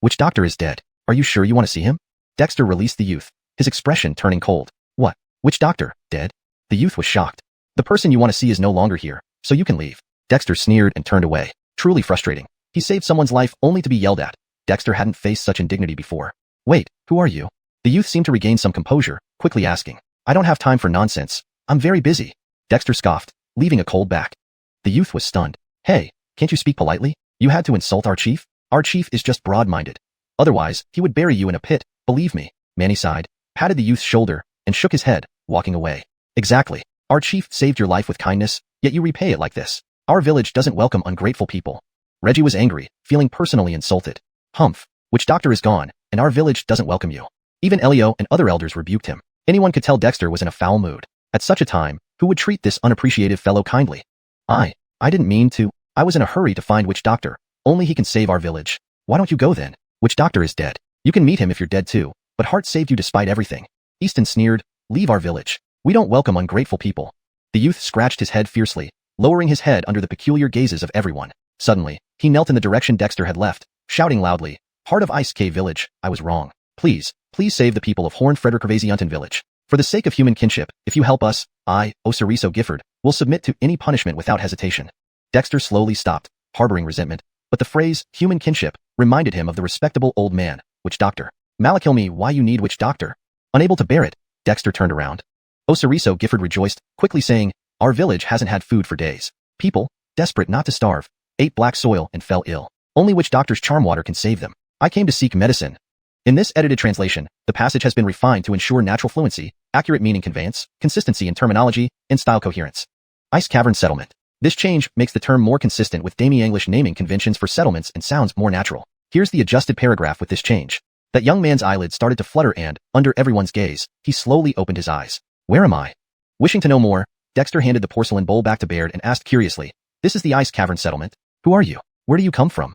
Witch Doctor is dead. Are you sure you want to see him?" Dexter released the youth, his expression turning cold. "What? Witch Doctor, dead?" The youth was shocked. "The person you want to see is no longer here, so you can leave." Dexter sneered and turned away. Truly frustrating. He saved someone's life only to be yelled at. Dexter hadn't faced such indignity before. "Wait, who are you?" The youth seemed to regain some composure, quickly asking. "I don't have time for nonsense. I'm very busy." Dexter scoffed, leaving a cold back. The youth was stunned. "Hey, can't you speak politely? You had to insult our chief? Our chief is just broad-minded. Otherwise, he would bury you in a pit, believe me." Manny sighed, patted the youth's shoulder, and shook his head, walking away. "Exactly. Our chief saved your life with kindness, yet you repay it like this. Our village doesn't welcome ungrateful people." Reggie was angry, feeling personally insulted. "Humph. Witch Doctor is gone, and our village doesn't welcome you." Even Elio and other elders rebuked him. Anyone could tell Dexter was in a foul mood. At such a time, who would treat this unappreciative fellow kindly? I didn't mean to. I was in a hurry to find Witch Doctor. Only he can save our village." "Why don't you go then? Witch Doctor is dead. You can meet him if you're dead too, but Hart saved you despite everything." Easton sneered, "Leave our village. We don't welcome ungrateful people." The youth scratched his head fiercely, lowering his head under the peculiar gazes of everyone. Suddenly, he knelt in the direction Dexter had left, shouting loudly, "Heart of Ice Cave Village, I was wrong. Please save the people of Horn Frederick Village. For the sake of human kinship, if you help us, I, Osiriso Gifford, will submit to any punishment without hesitation." Dexter slowly stopped, harboring resentment, but the phrase, human kinship, reminded him of the respectable old man. Witch doctor. Malakilme, why you need witch doctor? Unable to bear it, Dexter turned around. Osiriso Gifford rejoiced, quickly saying, our village hasn't had food for days. People, desperate not to starve, ate black soil and fell ill. Only witch doctor's charm water can save them. I came to seek medicine. In this edited translation, the passage has been refined to ensure natural fluency, accurate meaning conveyance, consistency in terminology, and style coherence. Ice Cavern Settlement. This change makes the term more consistent with Demi-English naming conventions for settlements and sounds more natural. Here's the adjusted paragraph with this change. That young man's eyelids started to flutter and, under everyone's gaze, he slowly opened his eyes. Where am I? Wishing to know more, Dexter handed the porcelain bowl back to Baird and asked curiously, this is the Ice Cavern Settlement? Who are you? Where do you come from?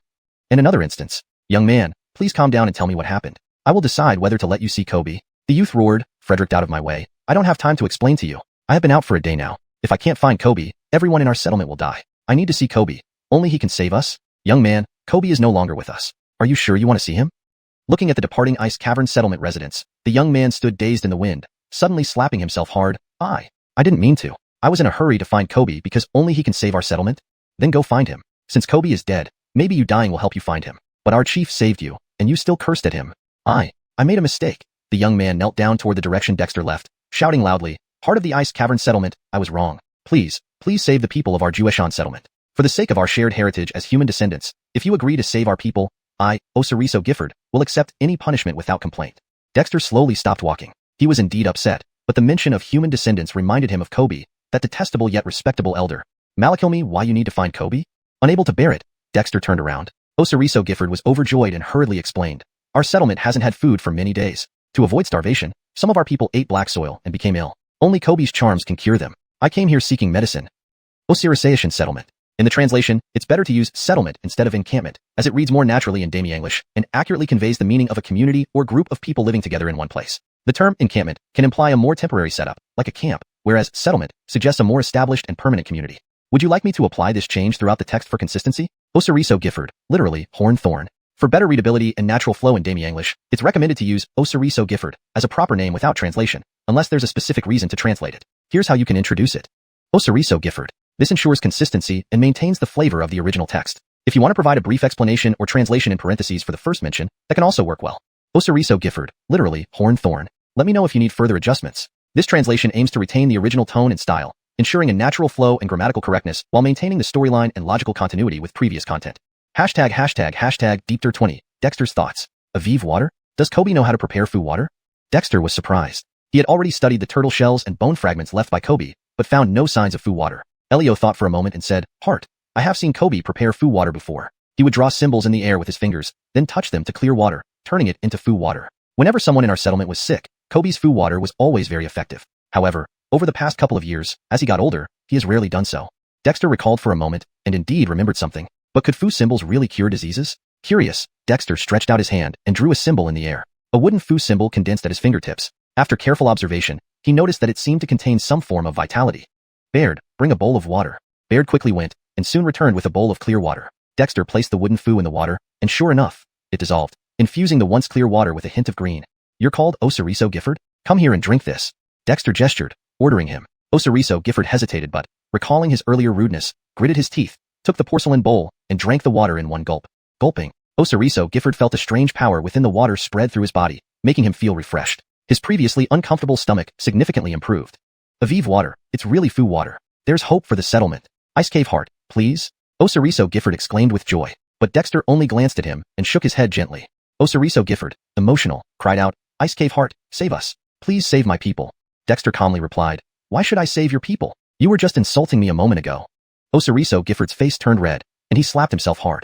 In another instance, young man, please calm down and tell me what happened. I will decide whether to let you see Kobe. The youth roared, Frederick, out of my way. I don't have time to explain to you. I have been out for a day now. If I can't find Kobe, everyone in our settlement will die. I need to see Kobe. Only he can save us. Young man, Kobe is no longer with us. Are you sure you want to see him? Looking at the departing Ice Cavern Settlement residents, the young man stood dazed in the wind, suddenly slapping himself hard. I didn't mean to. I was in a hurry to find Kobe because only he can save our settlement. Then go find him. Since Kobe is dead, maybe you dying will help you find him. But our chief saved you, and you still cursed at him. I made a mistake. The young man knelt down toward the direction Dexter left, shouting loudly, heart of the Ice Cavern Settlement, I was wrong. Please save the people of our xiuxian settlement. For the sake of our shared heritage as human descendants, if you agree to save our people, I, Osiriso Gifford, will accept any punishment without complaint. Dexter slowly stopped walking. He was indeed upset, but the mention of human descendants reminded him of Kobe, that detestable yet respectable elder. Malakilme, why you need to find Kobe? Unable to bear it, Dexter turned around. Osiriso Gifford was overjoyed and hurriedly explained. Our settlement hasn't had food for many days. To avoid starvation, some of our people ate black soil and became ill. Only Kobe's charms can cure them. I came here seeking medicine. Osirisean Settlement. In the translation, it's better to use settlement instead of encampment, as it reads more naturally in Demi-English and accurately conveys the meaning of a community or group of people living together in one place. The term encampment can imply a more temporary setup, like a camp, whereas settlement suggests a more established and permanent community. Would you like me to apply this change throughout the text for consistency? Osiriso Gifford, literally, horn thorn. For better readability and natural flow in Demi-English, it's recommended to use Osiriso Gifford as a proper name without translation, unless there's a specific reason to translate it. Here's how you can introduce it. Osiriso Gifford. This ensures consistency and maintains the flavor of the original text. If you want to provide a brief explanation or translation in parentheses for the first mention, that can also work well. Osiriso Gifford, literally, horn thorn. Let me know if you need further adjustments. This translation aims to retain the original tone and style, ensuring a natural flow and grammatical correctness while maintaining the storyline and logical continuity with previous content. Hashtag Deepter20, Dexter's thoughts. Aviv water? Does Kobe know how to prepare foo water? Dexter was surprised. He had already studied the turtle shells and bone fragments left by Kobe, but found no signs of foo water. Elio thought for a moment and said, Heart, I have seen Kobe prepare foo water before. He would draw symbols in the air with his fingers, then touch them to clear water, turning it into foo water. Whenever someone in our settlement was sick, Kobe's foo water was always very effective. However, over the past couple of years, as he got older, he has rarely done so. Dexter recalled for a moment, and indeed remembered something. But could foo symbols really cure diseases? Curious, Dexter stretched out his hand and drew a symbol in the air. A wooden foo symbol condensed at his fingertips. After careful observation, he noticed that it seemed to contain some form of vitality. Baird, bring a bowl of water. Baird quickly went, and soon returned with a bowl of clear water. Dexter placed the wooden foo in the water, and sure enough, it dissolved, infusing the once clear water with a hint of green. You're called Osiriso Gifford? Come here and drink this. Dexter gestured, ordering him. Osiriso Gifford hesitated but, recalling his earlier rudeness, gritted his teeth, took the porcelain bowl, and drank the water in one gulp. Gulping, Osiriso Gifford felt a strange power within the water spread through his body, making him feel refreshed. His previously uncomfortable stomach significantly improved. Aviv water, it's really foo water. There's hope for the settlement. Ice Cave Heart, please? Osiriso Gifford exclaimed with joy, but Dexter only glanced at him and shook his head gently. Osiriso Gifford, emotional, cried out, Ice Cave Heart, save us. Please save my people. Dexter calmly replied, Why should I save your people? You were just insulting me a moment ago. Osiriso Gifford's face turned red, and he slapped himself hard.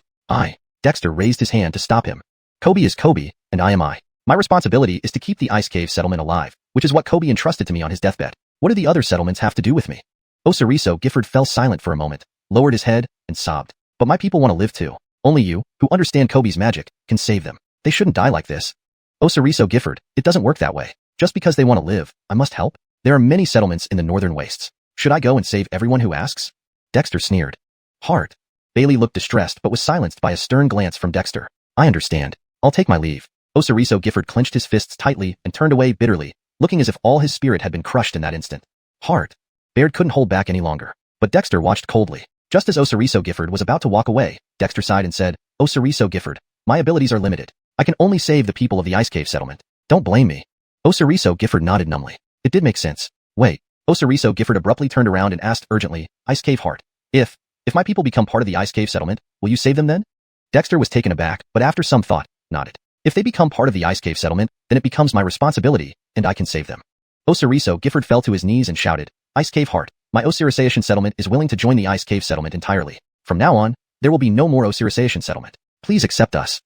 Dexter raised his hand to stop him. Kobe is Kobe, and I am I. My responsibility is to keep the Ice Cave settlement alive, which is what Kobe entrusted to me on his deathbed. What do the other settlements have to do with me? Osiriso Gifford fell silent for a moment, lowered his head, and sobbed. But my people want to live too. Only you, who understand Kobe's magic, can save them. They shouldn't die like this. Osiriso Gifford, it doesn't work that way. Just because they want to live, I must help. There are many settlements in the northern wastes. Should I go and save everyone who asks? Dexter sneered. Heart. Bailey looked distressed but was silenced by a stern glance from Dexter. I understand. I'll take my leave. Osiriso Gifford clenched his fists tightly and turned away bitterly, looking as if all his spirit had been crushed in that instant. Heart. Baird couldn't hold back any longer, but Dexter watched coldly. Just as Osiriso Gifford was about to walk away, Dexter sighed and said, Osiriso Gifford, My abilities are limited. I can only save the people of the Ice Cave settlement. Don't blame me. Osiriso Gifford nodded numbly. It did make sense. Wait. Osiriso Gifford abruptly turned around and asked urgently, Ice Cave Heart. If my people become part of the Ice Cave settlement, will you save them then? Dexter was taken aback, but after some thought, nodded. If they become part of the Ice Cave settlement, then it becomes my responsibility, and I can save them. Osiriso Gifford fell to his knees and shouted, Ice Cave Heart, my Osirisation settlement is willing to join the Ice Cave settlement entirely. From now on, there will be no more Osirisation settlement. Please accept us.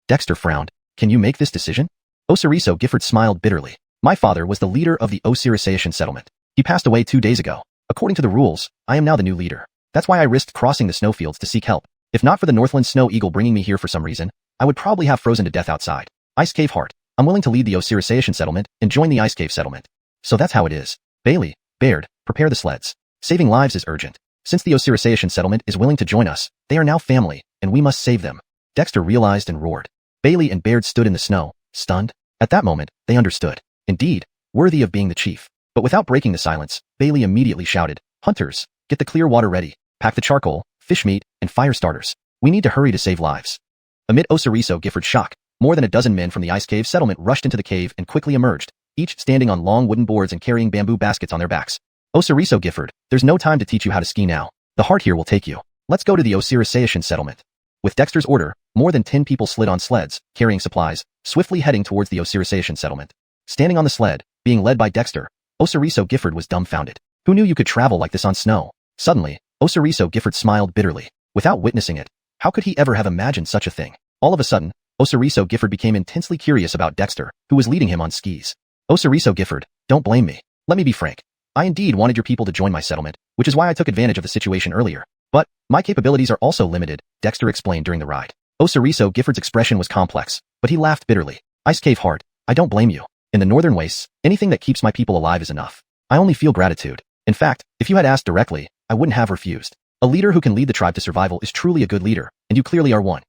Dexter frowned. Can you make this decision? Osiriso Gifford smiled bitterly. My father was the leader of the Osirisation settlement. He passed away 2 days ago. According to the rules, I am now the new leader. That's why I risked crossing the snowfields to seek help. If not for the Northland Snow Eagle bringing me here for some reason, I would probably have frozen to death outside. Ice Cave Heart, I'm willing to lead the Osirisation settlement and join the Ice Cave settlement. So that's how it is. Bailey, Baird, prepare the sleds. Saving lives is urgent. Since the Osirisation settlement is willing to join us, they are now family, and we must save them. Dexter realized and roared. Bailey and Baird stood in the snow, stunned. At that moment, they understood. Indeed, worthy of being the chief. But without breaking the silence, Bailey immediately shouted, Hunters, get the clear water ready. Pack the charcoal, fish meat, and fire starters. We need to hurry to save lives. Amid Osiriso Gifford's shock, more than a dozen men from the Ice Cave settlement rushed into the cave and quickly emerged, each standing on long wooden boards and carrying bamboo baskets on their backs. Osiriso Gifford, there's no time to teach you how to ski now. The heart here will take you. Let's go to the Osirisation settlement. With Dexter's order, more than 10 people slid on sleds, carrying supplies, swiftly heading towards the Osirisation settlement. Standing on the sled, being led by Dexter, Osiriso Gifford was dumbfounded. Who knew you could travel like this on snow? Suddenly, Osiriso Gifford smiled bitterly. Without witnessing it, how could he ever have imagined such a thing? All of a sudden, Osiriso Gifford became intensely curious about Dexter, who was leading him on skis. Osiriso Gifford, don't blame me. Let me be frank. I indeed wanted your people to join my settlement, which is why I took advantage of the situation earlier. But, my capabilities are also limited, Dexter explained during the ride. Osiriso Gifford's expression was complex, but he laughed bitterly. Ice Cave Heart, I don't blame you. In the northern wastes, anything that keeps my people alive is enough. I only feel gratitude. In fact, if you had asked directly, I wouldn't have refused. A leader who can lead the tribe to survival is truly a good leader, and you clearly are one.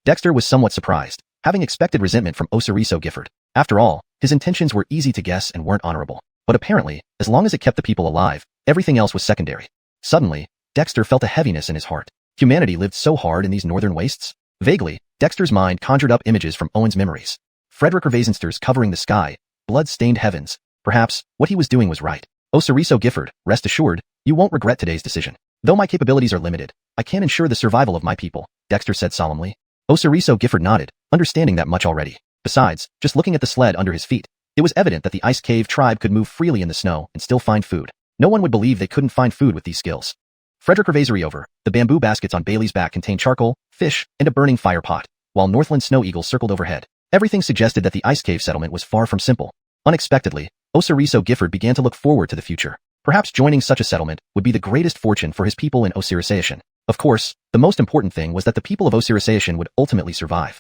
Dexter was somewhat surprised, having expected resentment from Osiriso Gifford. After all, his intentions were easy to guess and weren't honorable. But apparently, as long as it kept the people alive, everything else was secondary. Suddenly, Dexter felt a heaviness in his heart. Humanity lived so hard in these northern wastes. Vaguely, Dexter's mind conjured up images from Owen's memories. Frederick Gervaisenster's covering the sky, blood-stained heavens. Perhaps, what he was doing was right. Osiriso Gifford, rest assured, you won't regret today's decision. Though my capabilities are limited, I can ensure the survival of my people, Dexter said solemnly. Osiriso Gifford nodded, understanding that much already. Besides, just looking at the sled under his feet, it was evident that the Ice Cave tribe could move freely in the snow and still find food. No one would believe they couldn't find food with these skills. Frederick Gervaisery over, the bamboo baskets on Bailey's back contained charcoal, fish, and a burning fire pot, while Northland Snow Eagles circled overhead. Everything suggested that the Ice Cave settlement was far from simple. Unexpectedly, Osiriso Gifford began to look forward to the future. Perhaps joining such a settlement would be the greatest fortune for his people in Osirisation. Of course, the most important thing was that the people of Osirisation would ultimately survive.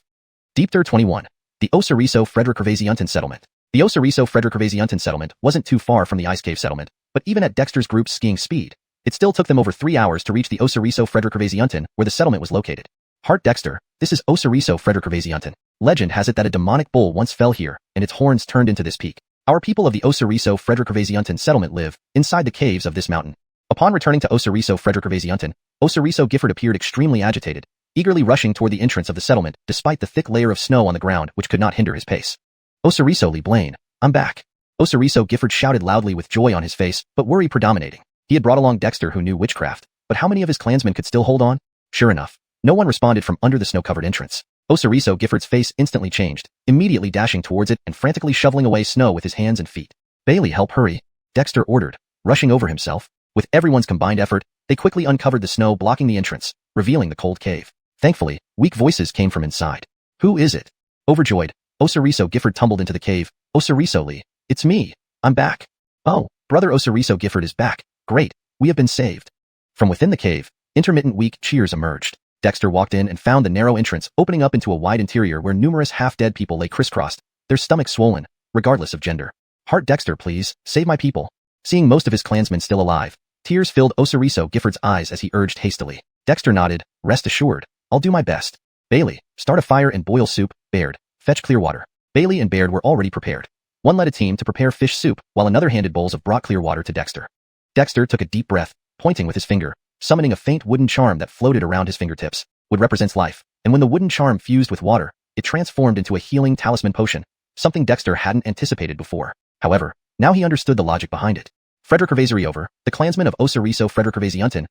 Deepter 21. The Osiriso Frederick Gervaisiunten settlement. The Osiriso Frederick Gervaisiunten settlement wasn't too far from the Ice Cave settlement, but even at Dexter's group's skiing speed, it still took them over 3 hours to reach the Osiriso Frederick Gervaisiunten, where the settlement was located. Heart Dexter, this is Osiriso Frederick Gervaisiunten. Legend has it that a demonic bull once fell here, and its horns turned into this peak. Our people of the Osiriso Frederick Gervaisiunten settlement live inside the caves of this mountain. Upon returning to Osiriso Frederick Gervaisiunten, Osiriso Gifford appeared extremely agitated, eagerly rushing toward the entrance of the settlement despite the thick layer of snow on the ground which could not hinder his pace. Osiriso Lee Blaine, I'm back. Osiriso Gifford shouted loudly with joy on his face, but worry predominating. He had brought along Dexter who knew witchcraft, but how many of his clansmen could still hold on? Sure enough, no one responded from under the snow-covered entrance. Osiriso Gifford's face instantly changed, immediately dashing towards it and frantically shoveling away snow with his hands and feet. Bailey, help hurry, Dexter ordered, rushing over himself. With everyone's combined effort, they quickly uncovered the snow blocking the entrance, revealing the cold cave. Thankfully, weak voices came from inside. Who is it? Overjoyed, Osiriso Gifford tumbled into the cave. Osiriso Lee, it's me. I'm back. Oh, brother Osiriso Gifford is back. Great, we have been saved. From within the cave, intermittent weak cheers emerged. Dexter walked in and found the narrow entrance opening up into a wide interior where numerous half-dead people lay crisscrossed, their stomachs swollen, regardless of gender. Heart Dexter, please, save my people. Seeing most of his clansmen still alive, tears filled Osiriso Gifford's eyes as he urged hastily. Dexter nodded, rest assured, I'll do my best. Bailey, start a fire and boil soup. Baird, fetch clear water. Bailey and Baird were already prepared. One led a team to prepare fish soup, while another handed bowls of brought clear water to Dexter. Dexter took a deep breath, pointing with his finger, summoning a faint wooden charm that floated around his fingertips. Wood represents life, and when the wooden charm fused with water, it transformed into a healing talisman potion, something Dexter hadn't anticipated before. However, now he understood the logic behind it. Frederick Over, the clansmen of Osiriso Frederick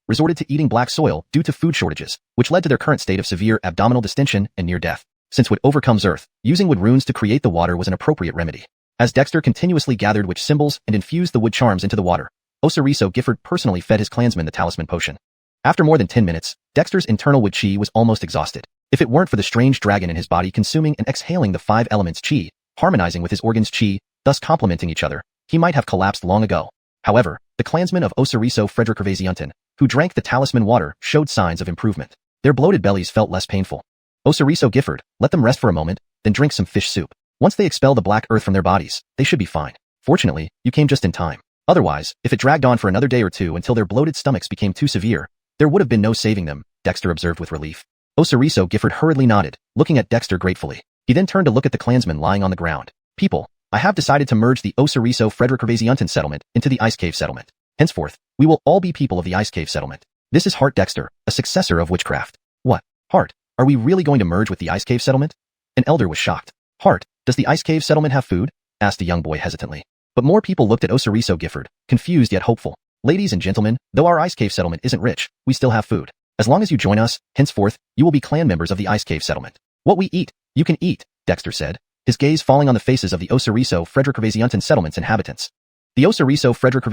resorted to eating black soil due to food shortages, which led to their current state of severe abdominal distension and near death. Since wood overcomes earth, using wood runes to create the water was an appropriate remedy. As Dexter continuously gathered witch symbols and infused the wood charms into the water, Osiriso Gifford personally fed his clansmen the talisman potion. After more than 10 minutes, Dexter's internal wood chi was almost exhausted. If it weren't for the strange dragon in his body consuming and exhaling the 5 elements chi, harmonizing with his organs chi, thus complementing each other, he might have collapsed long ago. However, the clansmen of Osiriso Frederick who drank the talisman water, showed signs of improvement. Their bloated bellies felt less painful. Osiriso Gifford, let them rest for a moment, then drink some fish soup. Once they expel the black earth from their bodies, they should be fine. Fortunately, you came just in time. Otherwise, if it dragged on for another day or two until their bloated stomachs became too severe, there would have been no saving them, Dexter observed with relief. Osiriso Gifford hurriedly nodded, looking at Dexter gratefully. He then turned to look at the clansmen lying on the ground. People, I have decided to merge the Osiriso Frederick settlement into the Ice Cave settlement. Henceforth, we will all be people of the Ice Cave settlement. This is Hart Dexter, a successor of witchcraft. What? Hart, are we really going to merge with the Ice Cave settlement? An elder was shocked. Hart, does the Ice Cave settlement have food? Asked a young boy hesitantly. But more people looked at Osiriso Gifford, confused yet hopeful. Ladies and gentlemen, though our Ice Cave settlement isn't rich, we still have food. As long as you join us, henceforth, you will be clan members of the Ice Cave settlement. What we eat, you can eat, Dexter said, his gaze falling on the faces of the Osiriso Frederick settlement's inhabitants. The Osiriso Frederick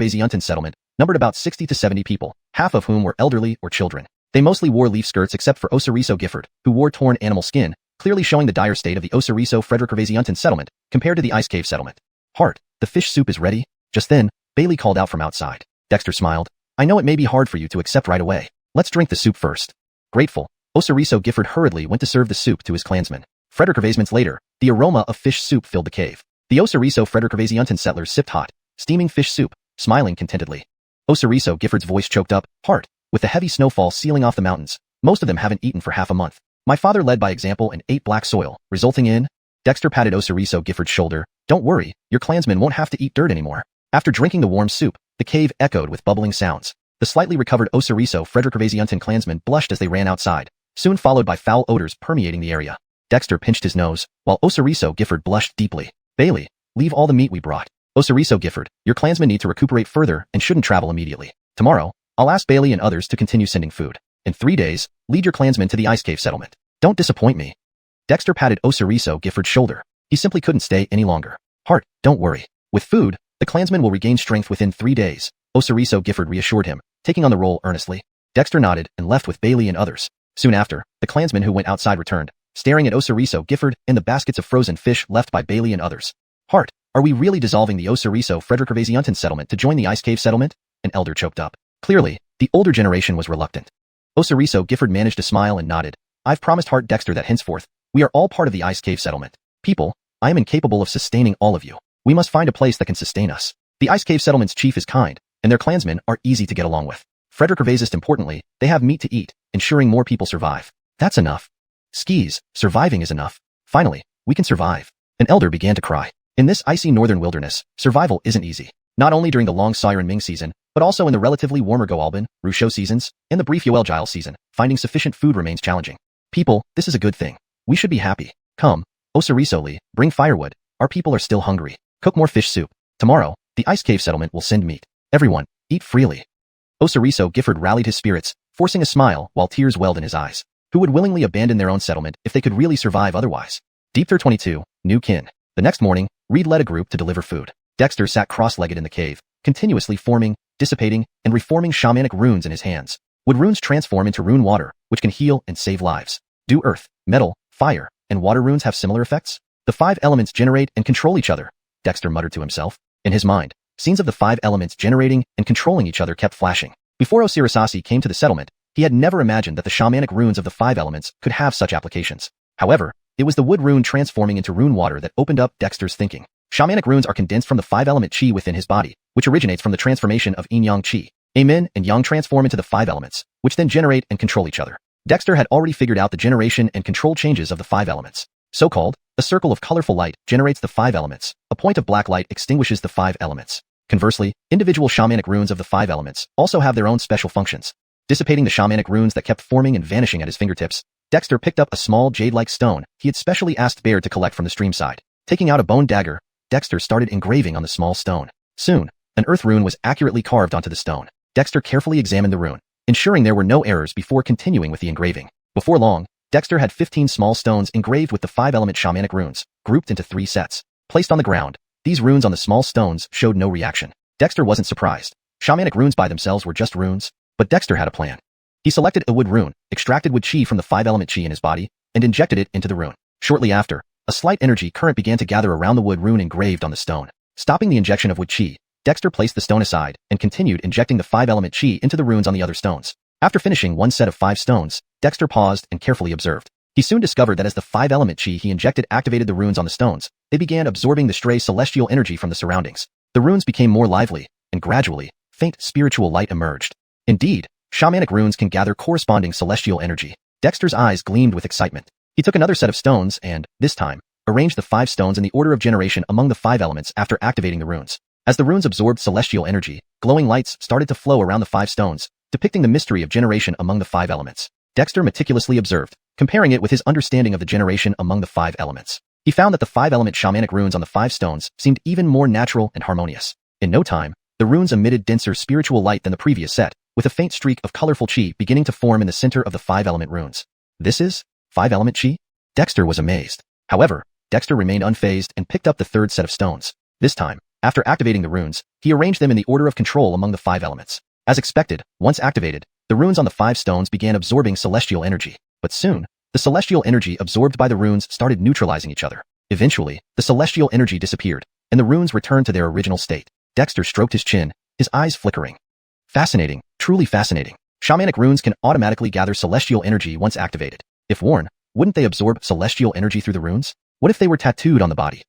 settlement numbered about 60 to 70 people, half of whom were elderly or children. They mostly wore leaf skirts except for Osiriso Gifford, who wore torn animal skin, clearly showing the dire state of the Osiriso Frederick settlement compared to the Ice Cave settlement. Hart, the fish soup is ready. Just then, Bailey called out from outside. Dexter smiled. I know it may be hard for you to accept right away. Let's drink the soup first. Grateful, Osiriso Gifford hurriedly went to serve the soup to his clansmen. Frederick later, the aroma of fish soup filled the cave. The Osiriso Frederick settlers sipped hot, steaming fish soup, smiling contentedly. Osiriso Gifford's voice choked up. Hart, with the heavy snowfall sealing off the mountains, most of them haven't eaten for half a month. My father led by example and ate black soil, resulting in... Dexter patted Osiriso Gifford's shoulder. Don't worry, your clansmen won't have to eat dirt anymore. After drinking the warm soup, the cave echoed with bubbling sounds. The slightly recovered Osiriso Frederick clansmen blushed as they ran outside, soon followed by foul odors permeating the area. Dexter pinched his nose, while Osiriso Gifford blushed deeply. Bailey, leave all the meat we brought. Osiriso Gifford, your clansmen need to recuperate further and shouldn't travel immediately. Tomorrow, I'll ask Bailey and others to continue sending food. In 3 days, lead your clansmen to the Ice Cave settlement. Don't disappoint me. Dexter patted Osiriso Gifford's shoulder. He simply couldn't stay any longer. Hart, don't worry. With food, the clansmen will regain strength within 3 days, Osiriso Gifford reassured him, taking on the role earnestly. Dexter nodded and left with Bailey and others. Soon after, the clansmen who went outside returned, staring at Osiriso Gifford and the baskets of frozen fish left by Bailey and others. Hart, are we really dissolving the Osiriso Frederick settlement to join the Ice Cave settlement? An elder choked up. Clearly, the older generation was reluctant. Osiriso Gifford managed to smile and nodded. I've promised Hart Dexter that henceforth, we are all part of the Ice Cave settlement. People, I am incapable of sustaining all of you. We must find a place that can sustain us. The Ice Cave settlement's chief is kind, and their clansmen are easy to get along with. Frederick importantly, they have meat to eat, ensuring more people survive. That's enough. Skis, surviving is enough. Finally, we can survive. An elder began to cry. In this icy northern wilderness, survival isn't easy. Not only during the long Siren Ming season, but also in the relatively warmer Goalban, Rusho seasons, and the brief Yoel season, finding sufficient food remains challenging. People, this is a good thing. We should be happy. Come, Osiriso Lee, bring firewood. Our people are still hungry. Cook more fish soup. Tomorrow, the Ice Cave settlement will send meat. Everyone, eat freely. Osiriso Gifford rallied his spirits, forcing a smile while tears welled in his eyes. Who would willingly abandon their own settlement if they could really survive otherwise? Deep 22, New Kin. The next morning, Reed led a group to deliver food. Dexter sat cross-legged in the cave, continuously forming, dissipating, and reforming shamanic runes in his hands. Would runes transform into rune water, which can heal and save lives? Do earth, metal, fire, and water runes have similar effects? The 5 elements generate and control each other, Dexter muttered to himself. In his mind, scenes of the 5 elements generating and controlling each other kept flashing. Before Osirisasi came to the settlement, he had never imagined that the shamanic runes of the 5 elements could have such applications. However, it was the wood rune transforming into rune water that opened up Dexter's thinking. Shamanic runes are condensed from the 5-element chi within his body, which originates from the transformation of yin-yang chi. Yin and yang transform into the 5 elements, which then generate and control each other. Dexter had already figured out the generation and control changes of the 5 elements. So-called, a circle of colorful light generates the 5 elements. A point of black light extinguishes the 5 elements. Conversely, individual shamanic runes of the 5 elements also have their own special functions. Dissipating the shamanic runes that kept forming and vanishing at his fingertips, Dexter picked up a small jade-like stone he had specially asked Bear to collect from the stream side. Taking out a bone dagger, Dexter started engraving on the small stone. Soon, an earth rune was accurately carved onto the stone. Dexter carefully examined the rune, ensuring there were no errors before continuing with the engraving. Before long, Dexter had 15 small stones engraved with the 5-element shamanic runes, grouped into 3 sets. Placed on the ground, these runes on the small stones showed no reaction. Dexter wasn't surprised. Shamanic runes by themselves were just runes, but Dexter had a plan. He selected a wood rune, extracted wood chi from the 5-element chi in his body, and injected it into the rune. Shortly after, a slight energy current began to gather around the wood rune engraved on the stone. Stopping the injection of wood chi, Dexter placed the stone aside and continued injecting the 5-element chi into the runes on the other stones. After finishing one set of 5 stones, Dexter paused and carefully observed. He soon discovered that as the 5-element chi he injected activated the runes on the stones, they began absorbing the stray celestial energy from the surroundings. The runes became more lively, and gradually, faint spiritual light emerged. Indeed, shamanic runes can gather corresponding celestial energy. Dexter's eyes gleamed with excitement. He took another set of stones and, this time, arranged the 5 stones in the order of generation among the 5 elements after activating the runes. As the runes absorbed celestial energy, glowing lights started to flow around the 5 stones, depicting the mystery of generation among the 5 elements. Dexter meticulously observed, comparing it with his understanding of the generation among the 5 elements. He found that the 5-element shamanic runes on the 5 stones seemed even more natural and harmonious. In no time, the runes emitted denser spiritual light than the previous set, with a faint streak of colorful chi beginning to form in the center of the 5-element runes. This is 5-element chi? Dexter was amazed. However, Dexter remained unfazed and picked up the 3rd set of stones. This time, after activating the runes, he arranged them in the order of control among the 5 elements. As expected, once activated, the runes on the 5 stones began absorbing celestial energy. But soon, the celestial energy absorbed by the runes started neutralizing each other. Eventually, the celestial energy disappeared, and the runes returned to their original state. Dexter stroked his chin, his eyes flickering. Fascinating, truly fascinating. Shamanic runes can automatically gather celestial energy once activated. If worn, wouldn't they absorb celestial energy through the runes? What if they were tattooed on the body?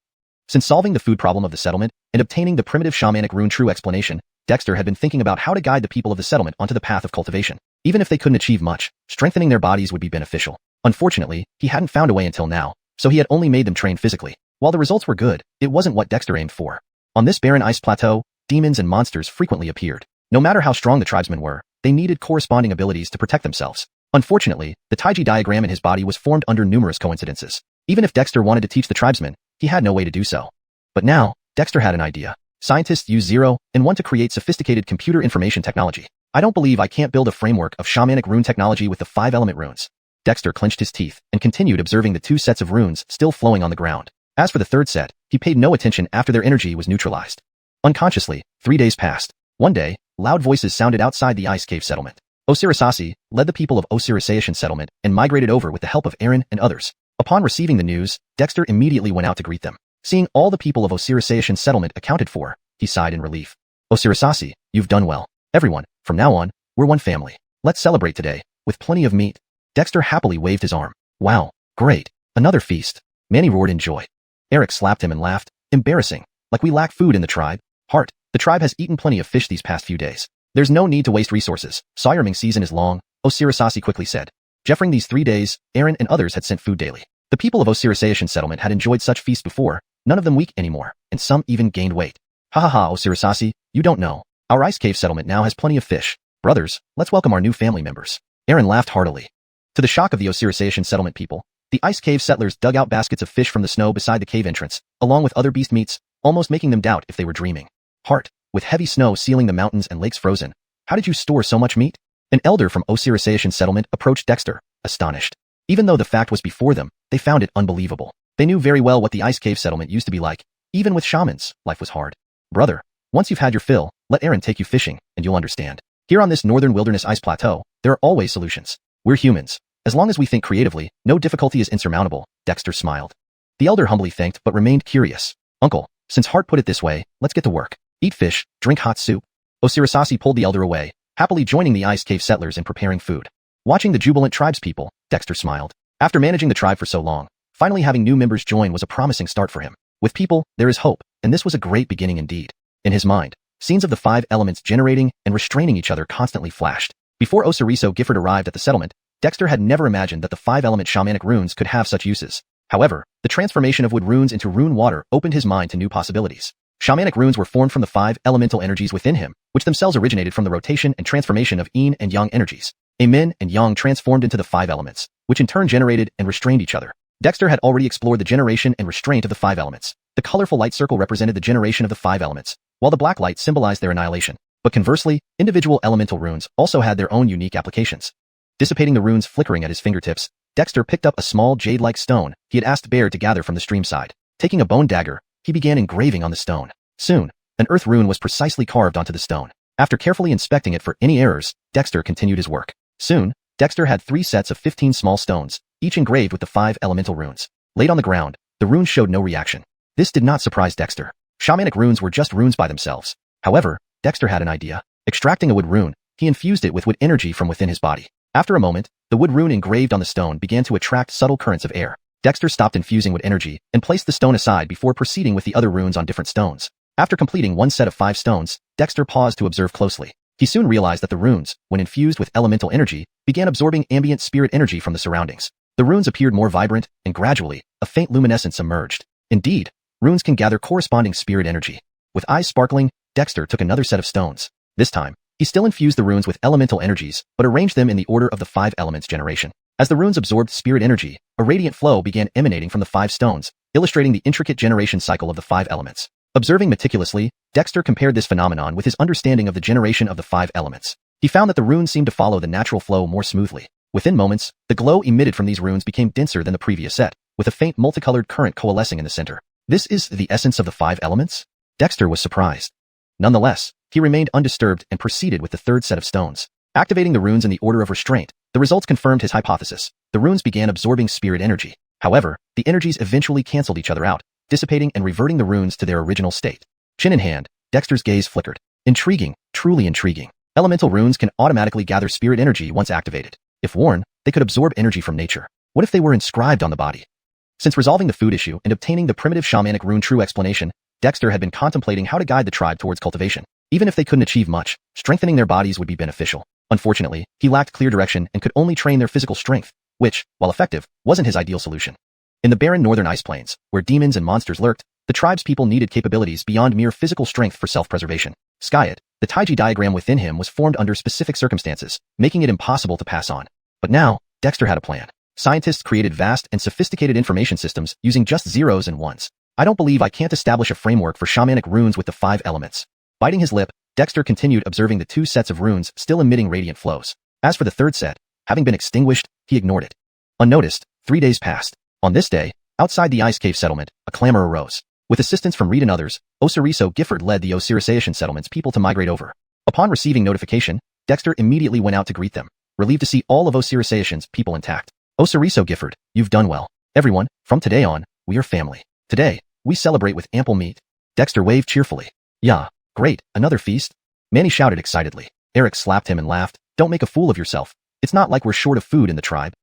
Since solving the food problem of the settlement and obtaining the primitive shamanic rune true explanation, Dexter had been thinking about how to guide the people of the settlement onto the path of cultivation. Even if they couldn't achieve much, strengthening their bodies would be beneficial. Unfortunately, he hadn't found a way until now, so he had only made them train physically. While the results were good, it wasn't what Dexter aimed for. On this barren ice plateau, demons and monsters frequently appeared. No matter how strong the tribesmen were, they needed corresponding abilities to protect themselves. Unfortunately, the Taiji diagram in his body was formed under numerous coincidences. Even if Dexter wanted to teach the tribesmen, he had no way to do so. But now, Dexter had an idea. Scientists use 0 and 1 to create sophisticated computer information technology. I don't believe I can't build a framework of shamanic rune technology with the 5-element runes. Dexter clenched his teeth and continued observing the 2 sets of runes still flowing on the ground. As for the 3rd set, he paid no attention after their energy was neutralized. Unconsciously, 3 days passed. One day, loud voices sounded outside the ice cave settlement. Osirisasi led the people of Xiuxian settlement and migrated over with the help of Aaron and others. Upon receiving the news, Dexter immediately went out to greet them. Seeing all the people of Xiuxian settlement accounted for, he sighed in relief. Osirisasi, you've done well. Everyone, from now on, we're one family. Let's celebrate today, with plenty of meat. Dexter happily waved his arm. Wow, great. Another feast. Manny roared in joy. Eric slapped him and laughed. Embarrassing. Like we lack food in the tribe. Heart, the tribe has eaten plenty of fish these past few days. There's no need to waste resources. Sawyerming season is long, Osirisasi quickly said. Jeffering these 3 days, Aaron and others had sent food daily. The people of Osirisation settlement had enjoyed such feasts before, none of them weak anymore, and some even gained weight. Ha ha ha, Osirisasi, you don't know. Our ice cave settlement now has plenty of fish. Brothers, let's welcome our new family members. Aaron laughed heartily. To the shock of the Osirisation settlement people, the ice cave settlers dug out baskets of fish from the snow beside the cave entrance, along with other beast meats, almost making them doubt if they were dreaming. Heart, with heavy snow sealing the mountains and lakes frozen, how did you store so much meat? An elder from Osirisation settlement approached Dexter, astonished. Even though the fact was before them, they found it unbelievable. They knew very well what the ice cave settlement used to be like. Even with shamans, life was hard. Brother, once you've had your fill, let Aaron take you fishing, and you'll understand. Here on this northern wilderness ice plateau, there are always solutions. We're humans. As long as we think creatively, no difficulty is insurmountable, Dexter smiled. The elder humbly thanked but remained curious. Uncle, since Hart put it this way, let's get to work. Eat fish, drink hot soup. Osirisasi pulled the elder away, happily joining the ice cave settlers in preparing food. Watching the jubilant tribespeople, Dexter smiled. After managing the tribe for so long, finally having new members join was a promising start for him. With people, there is hope, and this was a great beginning indeed. In his mind, scenes of the 5 elements generating and restraining each other constantly flashed. Before Osiriso Gifford arrived at the settlement, Dexter had never imagined that the 5-element shamanic runes could have such uses. However, the transformation of wood runes into rune water opened his mind to new possibilities. Shamanic runes were formed from the 5 elemental energies within him, which themselves originated from the rotation and transformation of yin and yang energies. A yin and yang transformed into the 5 elements, which in turn generated and restrained each other. Dexter had already explored the generation and restraint of the 5 elements. The colorful light circle represented the generation of the 5 elements, while the black light symbolized their annihilation. But conversely, individual elemental runes also had their own unique applications. Dissipating the runes flickering at his fingertips, Dexter picked up a small jade-like stone he had asked Bear to gather from the stream side. Taking a bone dagger, he began engraving on the stone. Soon, an earth rune was precisely carved onto the stone. After carefully inspecting it for any errors, Dexter continued his work. Soon, Dexter had 3 sets of 15 small stones, each engraved with the 5 elemental runes. Laid on the ground, the runes showed no reaction. This did not surprise Dexter. Shamanic runes were just runes by themselves. However, Dexter had an idea. Extracting a wood rune, he infused it with wood energy from within his body. After a moment, the wood rune engraved on the stone began to attract subtle currents of air. Dexter stopped infusing wood energy and placed the stone aside before proceeding with the other runes on different stones. After completing 1 set of 5 stones, Dexter paused to observe closely. He soon realized that the runes, when infused with elemental energy, began absorbing ambient spirit energy from the surroundings. The runes appeared more vibrant, and gradually, a faint luminescence emerged. Indeed, runes can gather corresponding spirit energy. With eyes sparkling, Dexter took another set of stones. This time, he still infused the runes with elemental energies, but arranged them in the order of the 5 elements generation. As the runes absorbed spirit energy, a radiant flow began emanating from the 5 stones, illustrating the intricate generation cycle of the 5 elements. Observing meticulously, Dexter compared this phenomenon with his understanding of the generation of the 5 elements. He found that the runes seemed to follow the natural flow more smoothly. Within moments, the glow emitted from these runes became denser than the previous set, with a faint multicolored current coalescing in the center. This is the essence of the 5 elements? Dexter was surprised. Nonetheless, he remained undisturbed and proceeded with the 3rd set of stones. Activating the runes in the order of restraint, the results confirmed his hypothesis. The runes began absorbing spirit energy. However, the energies eventually canceled each other out, dissipating and reverting the runes to their original state. Chin in hand, Dexter's gaze flickered. Intriguing, truly intriguing. Elemental runes can automatically gather spirit energy once activated. If worn, they could absorb energy from nature. What if they were inscribed on the body? Since resolving the food issue and obtaining the primitive shamanic rune true explanation, Dexter had been contemplating how to guide the tribe towards cultivation. Even if they couldn't achieve much, strengthening their bodies would be beneficial. Unfortunately, he lacked clear direction and could only train their physical strength, which, while effective, wasn't his ideal solution. In the barren northern ice plains, where demons and monsters lurked, the tribe's people needed capabilities beyond mere physical strength for self-preservation. Skyet, the Taiji diagram within him was formed under specific circumstances, making it impossible to pass on. But now, Dexter had a plan. Scientists created vast and sophisticated information systems using just zeros and ones. I don't believe I can't establish a framework for shamanic runes with the 5 elements. Biting his lip, Dexter continued observing the 2 sets of runes still emitting radiant flows. As for the 3rd set, having been extinguished, he ignored it. Unnoticed, 3 days passed. On this day, outside the ice cave settlement, a clamor arose. With assistance from Reed and others, Osiriso Gifford led the Osirisation settlement's people to migrate over. Upon receiving notification, Dexter immediately went out to greet them, relieved to see all of Osirisation's people intact. Osiriso Gifford, you've done well. Everyone, from today on, we are family. Today, we celebrate with ample meat. Dexter waved cheerfully. Yeah, great, another feast? Manny shouted excitedly. Eric slapped him and laughed. Don't make a fool of yourself. It's not like we're short of food in the tribe.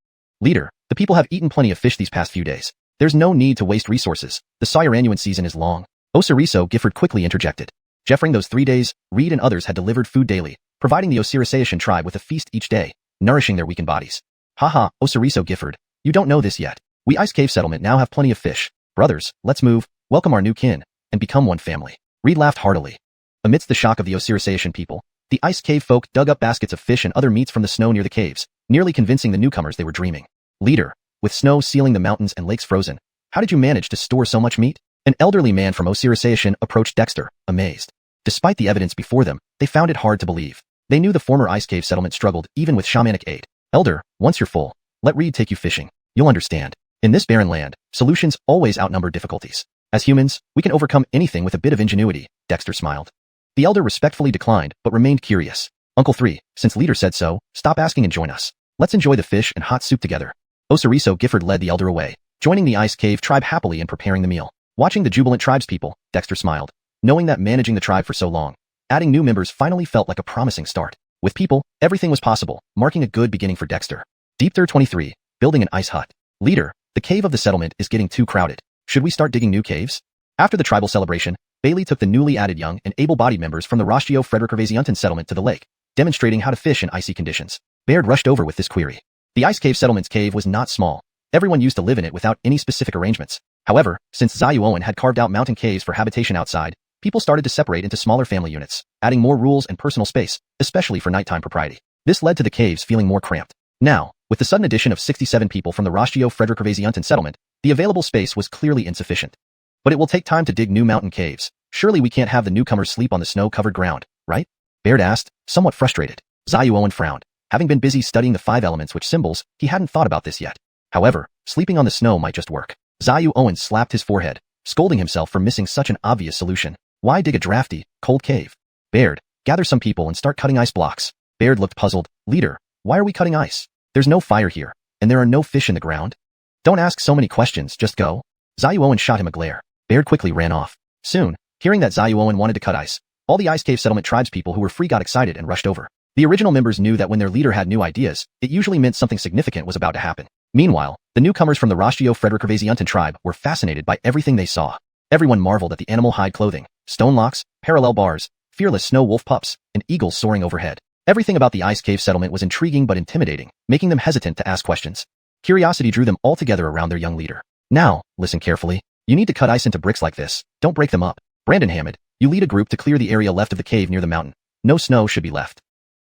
Leader, the people have eaten plenty of fish these past few days. There's no need to waste resources. The Xiuxian season is long. Osiriso Gifford quickly interjected. Jeffering those 3 days, Reed and others had delivered food daily, providing the Osirisation tribe with a feast each day, nourishing their weakened bodies. Haha, Osiriso Gifford, you don't know this yet. We Ice Cave Settlement now have plenty of fish. Brothers, let's move, welcome our new kin, and become one family. Reed laughed heartily. Amidst the shock of the Osirisation people, the Ice Cave folk dug up baskets of fish and other meats from the snow near the caves, nearly convincing the newcomers they were dreaming. Leader, with snow sealing the mountains and lakes frozen, how did you manage to store so much meat? An elderly man from Osirisation approached Dexter, amazed. Despite the evidence before them, they found it hard to believe. They knew the former Ice Cave settlement struggled even with shamanic aid. Elder, once you're full, let Reed take you fishing. You'll understand. In this barren land, solutions always outnumber difficulties. As humans, we can overcome anything with a bit of ingenuity, Dexter smiled. The elder respectfully declined, but remained curious. Uncle 3, since leader said so, stop asking and join us. Let's enjoy the fish and hot soup together. Osiriso Gifford led the elder away, joining the Ice Cave tribe happily in preparing the meal. Watching the jubilant tribespeople, Dexter smiled, knowing that managing the tribe for so long, adding new members finally felt like a promising start. With people, everything was possible, marking a good beginning for Dexter. Deep Third 23, building an ice hut. Leader, the cave of the settlement is getting too crowded. Should we start digging new caves? After the tribal celebration, Bailey took the newly added young and able-bodied members from the Rostio Frederick Hervasianton settlement to the lake, demonstrating how to fish in icy conditions. Baird rushed over with this query. The Ice Cave settlement's cave was not small. Everyone used to live in it without any specific arrangements. However, since Xiuxian had carved out mountain caves for habitation outside, People started to separate into smaller family units, adding more rules and personal space, especially for nighttime propriety. This led to the caves feeling more cramped. Now, with the sudden addition of 67 people from the Xiuxian settlement, the available space was clearly insufficient. But it will take time to dig new mountain caves. Surely we can't have the newcomers sleep on the snow-covered ground, right? Baird asked, somewhat frustrated. Xuanhuan frowned. Having been busy studying the 5 elements which symbols, he hadn't thought about this yet. However, sleeping on the snow might just work. Xuanhuan slapped his forehead, scolding himself for missing such an obvious solution. Why dig a drafty, cold cave? Baird, gather some people and start cutting ice blocks. Baird looked puzzled. Leader, why are we cutting ice? There's no fire here, and there are no fish in the ground. Don't ask so many questions, just go. Xuanhuan shot him a glare. Baird quickly ran off. Soon, hearing that Xuanhuan wanted to cut ice, all the Ice Cave settlement tribespeople who were free got excited and rushed over. The original members knew that when their leader had new ideas, it usually meant something significant was about to happen. Meanwhile, the newcomers from the Xiuxian tribe were fascinated by everything they saw. Everyone marveled at the animal hide clothing, stone locks, parallel bars, fearless snow wolf pups, and eagles soaring overhead. Everything about the Ice Cave settlement was intriguing but intimidating, making them hesitant to ask questions. Curiosity drew them all together around their young leader. Now, listen carefully. You need to cut ice into bricks like this. Don't break them up. Brandon Hammond, you lead a group to clear the area left of the cave near the mountain. No snow should be left.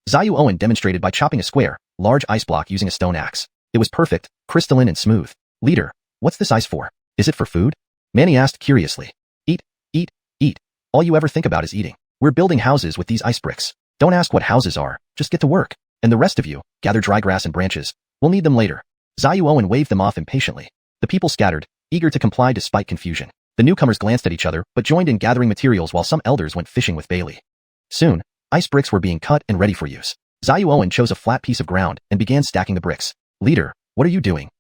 Xuanhuan demonstrated by chopping a square, large ice block using a stone axe. It was perfect, crystalline and smooth. Leader, what's this ice for? Is it for food? Manny asked curiously. Eat, eat, eat. All you ever think about is eating. We're building houses with these ice bricks. Don't ask what houses are, just get to work. And the rest of you, gather dry grass and branches. We'll need them later. Xuanhuan waved them off impatiently. The people scattered, eager to comply despite confusion. The newcomers glanced at each other, but joined in gathering materials while some elders went fishing with Bailey. Soon, ice bricks were being cut and ready for use. Xuanhuan chose a flat piece of ground and began stacking the bricks. Leader, what are you doing?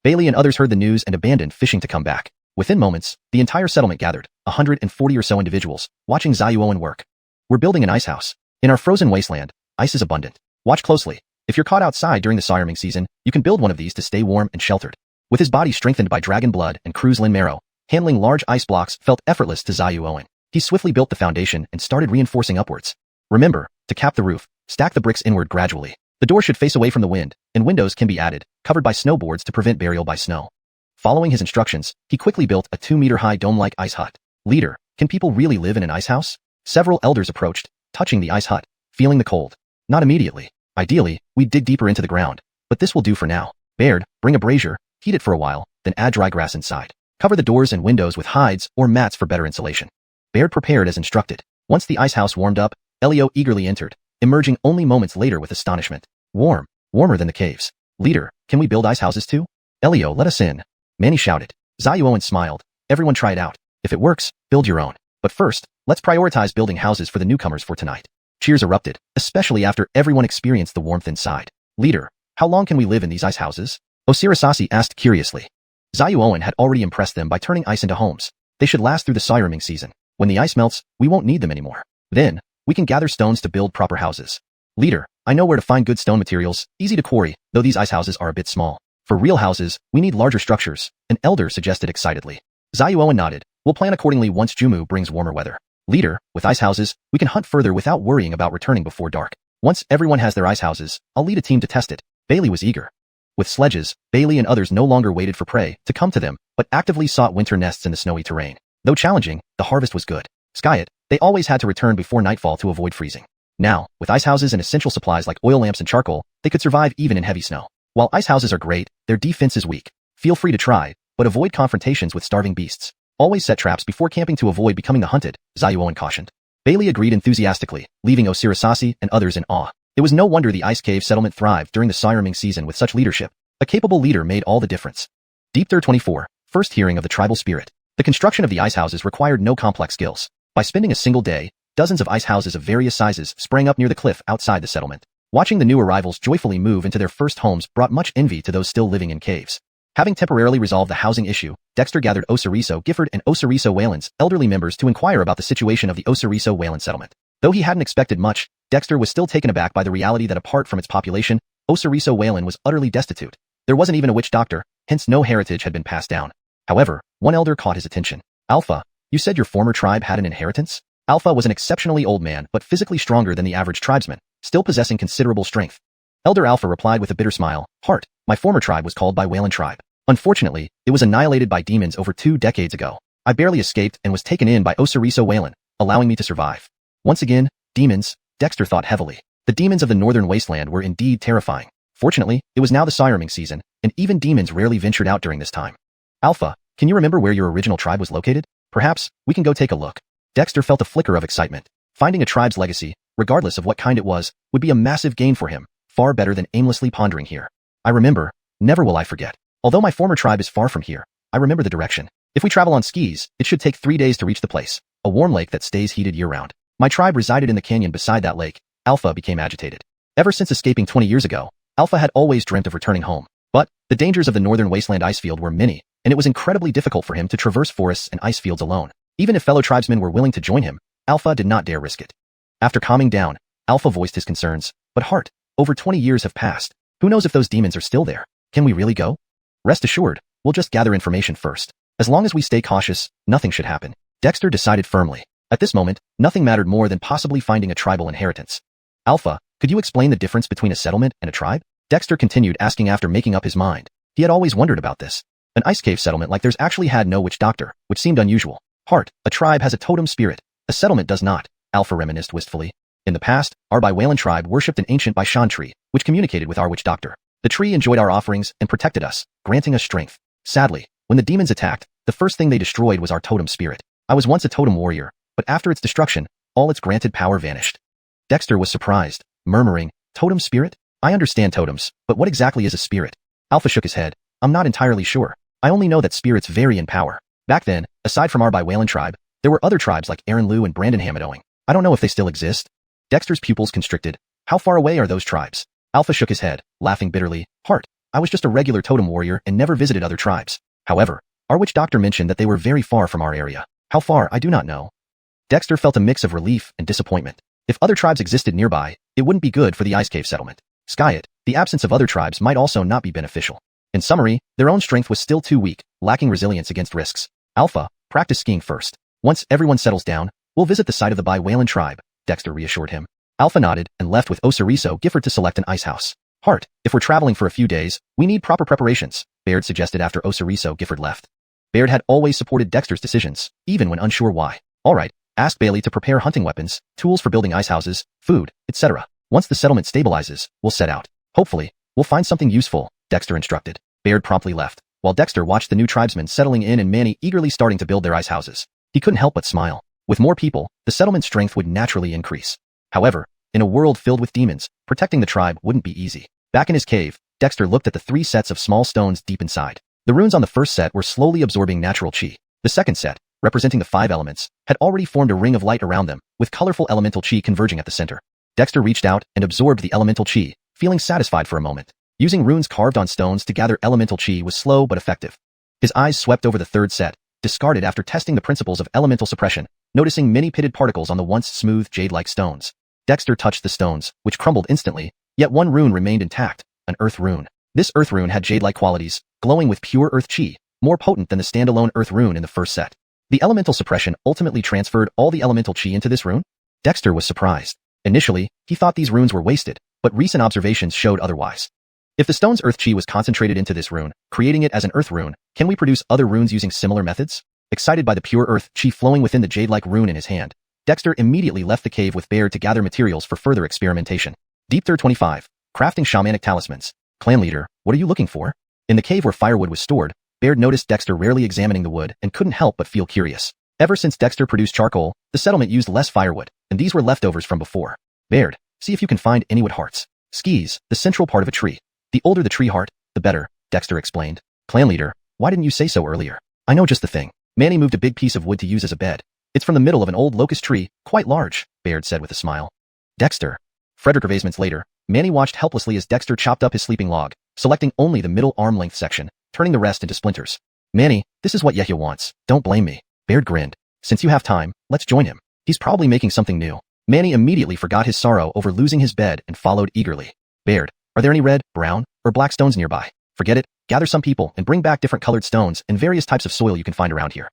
Bailey and others heard the news and abandoned fishing to come back. Within moments, the entire settlement gathered, 140 or so individuals, watching Xuanhuan work. We're building an ice house. In our frozen wasteland, ice is abundant. Watch closely. If you're caught outside during the summer season, you can build one of these to stay warm and sheltered. With his body strengthened by dragon blood and Croods marrow, handling large ice blocks felt effortless to Xuanhuan. He swiftly built the foundation and started reinforcing upwards. Remember, to cap the roof, stack the bricks inward gradually. The door should face away from the wind, and windows can be added, covered by snowboards to prevent burial by snow. Following his instructions, he quickly built a 2-meter-high dome-like ice hut. Leader, can people really live in an ice house? Several elders approached, touching the ice hut, feeling the cold. Not immediately. Ideally, we'd dig deeper into the ground, but this will do for now. Baird, bring a brazier, heat it for a while, then add dry grass inside. Cover the doors and windows with hides or mats for better insulation. Baird prepared as instructed. Once the ice house warmed up, Elio eagerly entered, emerging only moments later with astonishment. Warm, warmer than the caves. Leader, can we build ice houses too? Elio, let us in. Manny shouted. Xuanhuan smiled. Everyone try it out. If it works, build your own. But first, let's prioritize building houses for the newcomers for tonight. Cheers erupted, especially after everyone experienced the warmth inside. Leader, how long can we live in these ice houses? Osirisasi asked curiously. Xuanhuan had already impressed them by turning ice into homes. They should last through the summer season. When the ice melts, we won't need them anymore. Then, we can gather stones to build proper houses. Leader, I know where to find good stone materials, easy to quarry, though these ice houses are a bit small. For real houses, we need larger structures, an elder suggested excitedly. Xuanhuan nodded. We'll plan accordingly once Jumu brings warmer weather. Leader, with ice houses, we can hunt further without worrying about returning before dark. Once everyone has their ice houses, I'll lead a team to test it. Bailey was eager. With sledges, Bailey and others no longer waited for prey to come to them, but actively sought winter nests in the snowy terrain. Though challenging, the harvest was good. Skyet, they always had to return before nightfall to avoid freezing. Now, with ice houses and essential supplies like oil lamps and charcoal, they could survive even in heavy snow. While ice houses are great, their defense is weak. Feel free to try, but avoid confrontations with starving beasts. Always set traps before camping to avoid becoming the hunted, Xuanhuan cautioned. Bailey agreed enthusiastically, leaving Osirisasi and others in awe. It was no wonder the Ice Cave settlement thrived during the summer season with such leadership. A capable leader made all the difference. Deep Third 24, first hearing of the tribal spirit. The construction of the ice houses required no complex skills. By spending a single day, dozens of ice houses of various sizes sprang up near the cliff outside the settlement. Watching the new arrivals joyfully move into their first homes brought much envy to those still living in caves. Having temporarily resolved the housing issue, Dexter gathered Osiriso Gifford and Osiriso Whalen's elderly members to inquire about the situation of the Osiriso Whalen settlement. Though he hadn't expected much, Dexter was still taken aback by the reality that apart from its population, Osiriso Whalen was utterly destitute. There wasn't even a witch doctor, hence no heritage had been passed down. However, one elder caught his attention. Alpha, you said your former tribe had an inheritance? Alpha was an exceptionally old man but physically stronger than the average tribesman, still possessing considerable strength. Elder Alpha replied with a bitter smile, Heart, my former tribe was called by Whalen tribe. Unfortunately, it was annihilated by demons over 2 decades ago. I barely escaped and was taken in by Osiriso Whalen, allowing me to survive. Once again, demons, Dexter thought heavily. The demons of the northern wasteland were indeed terrifying. Fortunately, it was now the sirening season, and even demons rarely ventured out during this time. Alpha, can you remember where your original tribe was located? Perhaps, we can go take a look. Dexter felt a flicker of excitement. Finding a tribe's legacy, regardless of what kind it was, would be a massive gain for him, far better than aimlessly pondering here. I remember, never will I forget. Although my former tribe is far from here, I remember the direction. If we travel on skis, it should take 3 days to reach the place, a warm lake that stays heated year-round. My tribe resided in the canyon beside that lake. Alpha became agitated. Ever since escaping 20 years ago, Alpha had always dreamt of returning home. But the dangers of the northern wasteland ice field were many, and it was incredibly difficult for him to traverse forests and ice fields alone. Even if fellow tribesmen were willing to join him, Alpha did not dare risk it. After calming down, Alpha voiced his concerns. But Heart, over 20 years have passed. Who knows if those demons are still there? Can we really go? Rest assured, we'll just gather information first. As long as we stay cautious, nothing should happen. Dexter decided firmly. At this moment, nothing mattered more than possibly finding a tribal inheritance. Alpha, could you explain the difference between a settlement and a tribe? Dexter continued asking after making up his mind. He had always wondered about this. An ice cave settlement like theirs actually had no witch doctor, which seemed unusual. Heart, a tribe has a totem spirit. A settlement does not, Alpha reminisced wistfully. In the past, our Biwalan tribe worshipped an ancient Baishan tree, which communicated with our witch doctor. The tree enjoyed our offerings and protected us, granting us strength. Sadly, when the demons attacked, the first thing they destroyed was our totem spirit. I was once a totem warrior, but after its destruction, all its granted power vanished. Dexter was surprised, murmuring, "Totem spirit? I understand totems, but what exactly is a spirit?" Alpha shook his head. "I'm not entirely sure. I only know that spirits vary in power. Back then, aside from our Biwalan tribe, there were other tribes like Aaron Liu and Brandon Hamadoing. I don't know if they still exist." Dexter's pupils constricted. "How far away are those tribes?" Alpha shook his head, laughing bitterly. "Heart, I was just a regular totem warrior and never visited other tribes. However, our witch doctor mentioned that they were very far from our area. How far, I do not know." Dexter felt a mix of relief and disappointment. If other tribes existed nearby, it wouldn't be good for the ice cave settlement. Skyet, the absence of other tribes might also not be beneficial. In summary, their own strength was still too weak, lacking resilience against risks. "Alpha, practice skiing first. Once everyone settles down, we'll visit the site of the Biwalan tribe," Dexter reassured him. Alpha nodded and left with Osiriso Gifford to select an ice house. "Heart, if we're traveling for a few days, we need proper preparations," Baird suggested after Osiriso Gifford left. Baird had always supported Dexter's decisions, even when unsure why. "All right, ask Bailey to prepare hunting weapons, tools for building ice houses, food, etc. Once the settlement stabilizes, we'll set out. Hopefully, we'll find something useful," Dexter instructed. Baird promptly left, while Dexter watched the new tribesmen settling in and Manny eagerly starting to build their ice houses. He couldn't help but smile. With more people, the settlement's strength would naturally increase. However, in a world filled with demons, protecting the tribe wouldn't be easy. Back in his cave, Dexter looked at the 3 sets of small stones deep inside. The runes on the first set were slowly absorbing natural chi. The second set, representing the 5 elements, had already formed a ring of light around them, with colorful elemental chi converging at the center. Dexter reached out and absorbed the elemental chi, feeling satisfied for a moment. Using runes carved on stones to gather elemental chi was slow but effective. His eyes swept over the third set, discarded after testing the principles of elemental suppression, noticing many pitted particles on the once smooth jade-like stones. Dexter touched the stones, which crumbled instantly, yet one rune remained intact, an earth rune. This earth rune had jade-like qualities, glowing with pure earth chi, more potent than the standalone earth rune in the first set. The elemental suppression ultimately transferred all the elemental chi into this rune? Dexter was surprised. Initially, he thought these runes were wasted, but recent observations showed otherwise. If the stone's earth chi was concentrated into this rune, creating it as an earth rune, can we produce other runes using similar methods? Excited by the pure earth chi flowing within the jade-like rune in his hand, Dexter immediately left the cave with Baird to gather materials for further experimentation. Deep Third 25. Crafting shamanic talismans. Clan leader, what are you looking for? In the cave where firewood was stored, Baird noticed Dexter rarely examining the wood and couldn't help but feel curious. Ever since Dexter produced charcoal, the settlement used less firewood, and these were leftovers from before. Baird, see if you can find any wood hearts. Skis, the central part of a tree. The older the tree heart, the better, Dexter explained. Clan leader, why didn't you say so earlier? I know just the thing. Manny moved a big piece of wood to use as a bed. It's from the middle of an old locust tree, quite large, Baird said with a smile. Dexter. Frederick Revasements later, Manny watched helplessly as Dexter chopped up his sleeping log, selecting only the middle arm-length section, turning the rest into splinters. Manny, this is what Yehia wants. Don't blame me. Baird grinned. Since you have time, let's join him. He's probably making something new. Manny immediately forgot his sorrow over losing his bed and followed eagerly. Baird, are there any red, brown, or black stones nearby? Forget it, gather some people and bring back different colored stones and various types of soil you can find around here.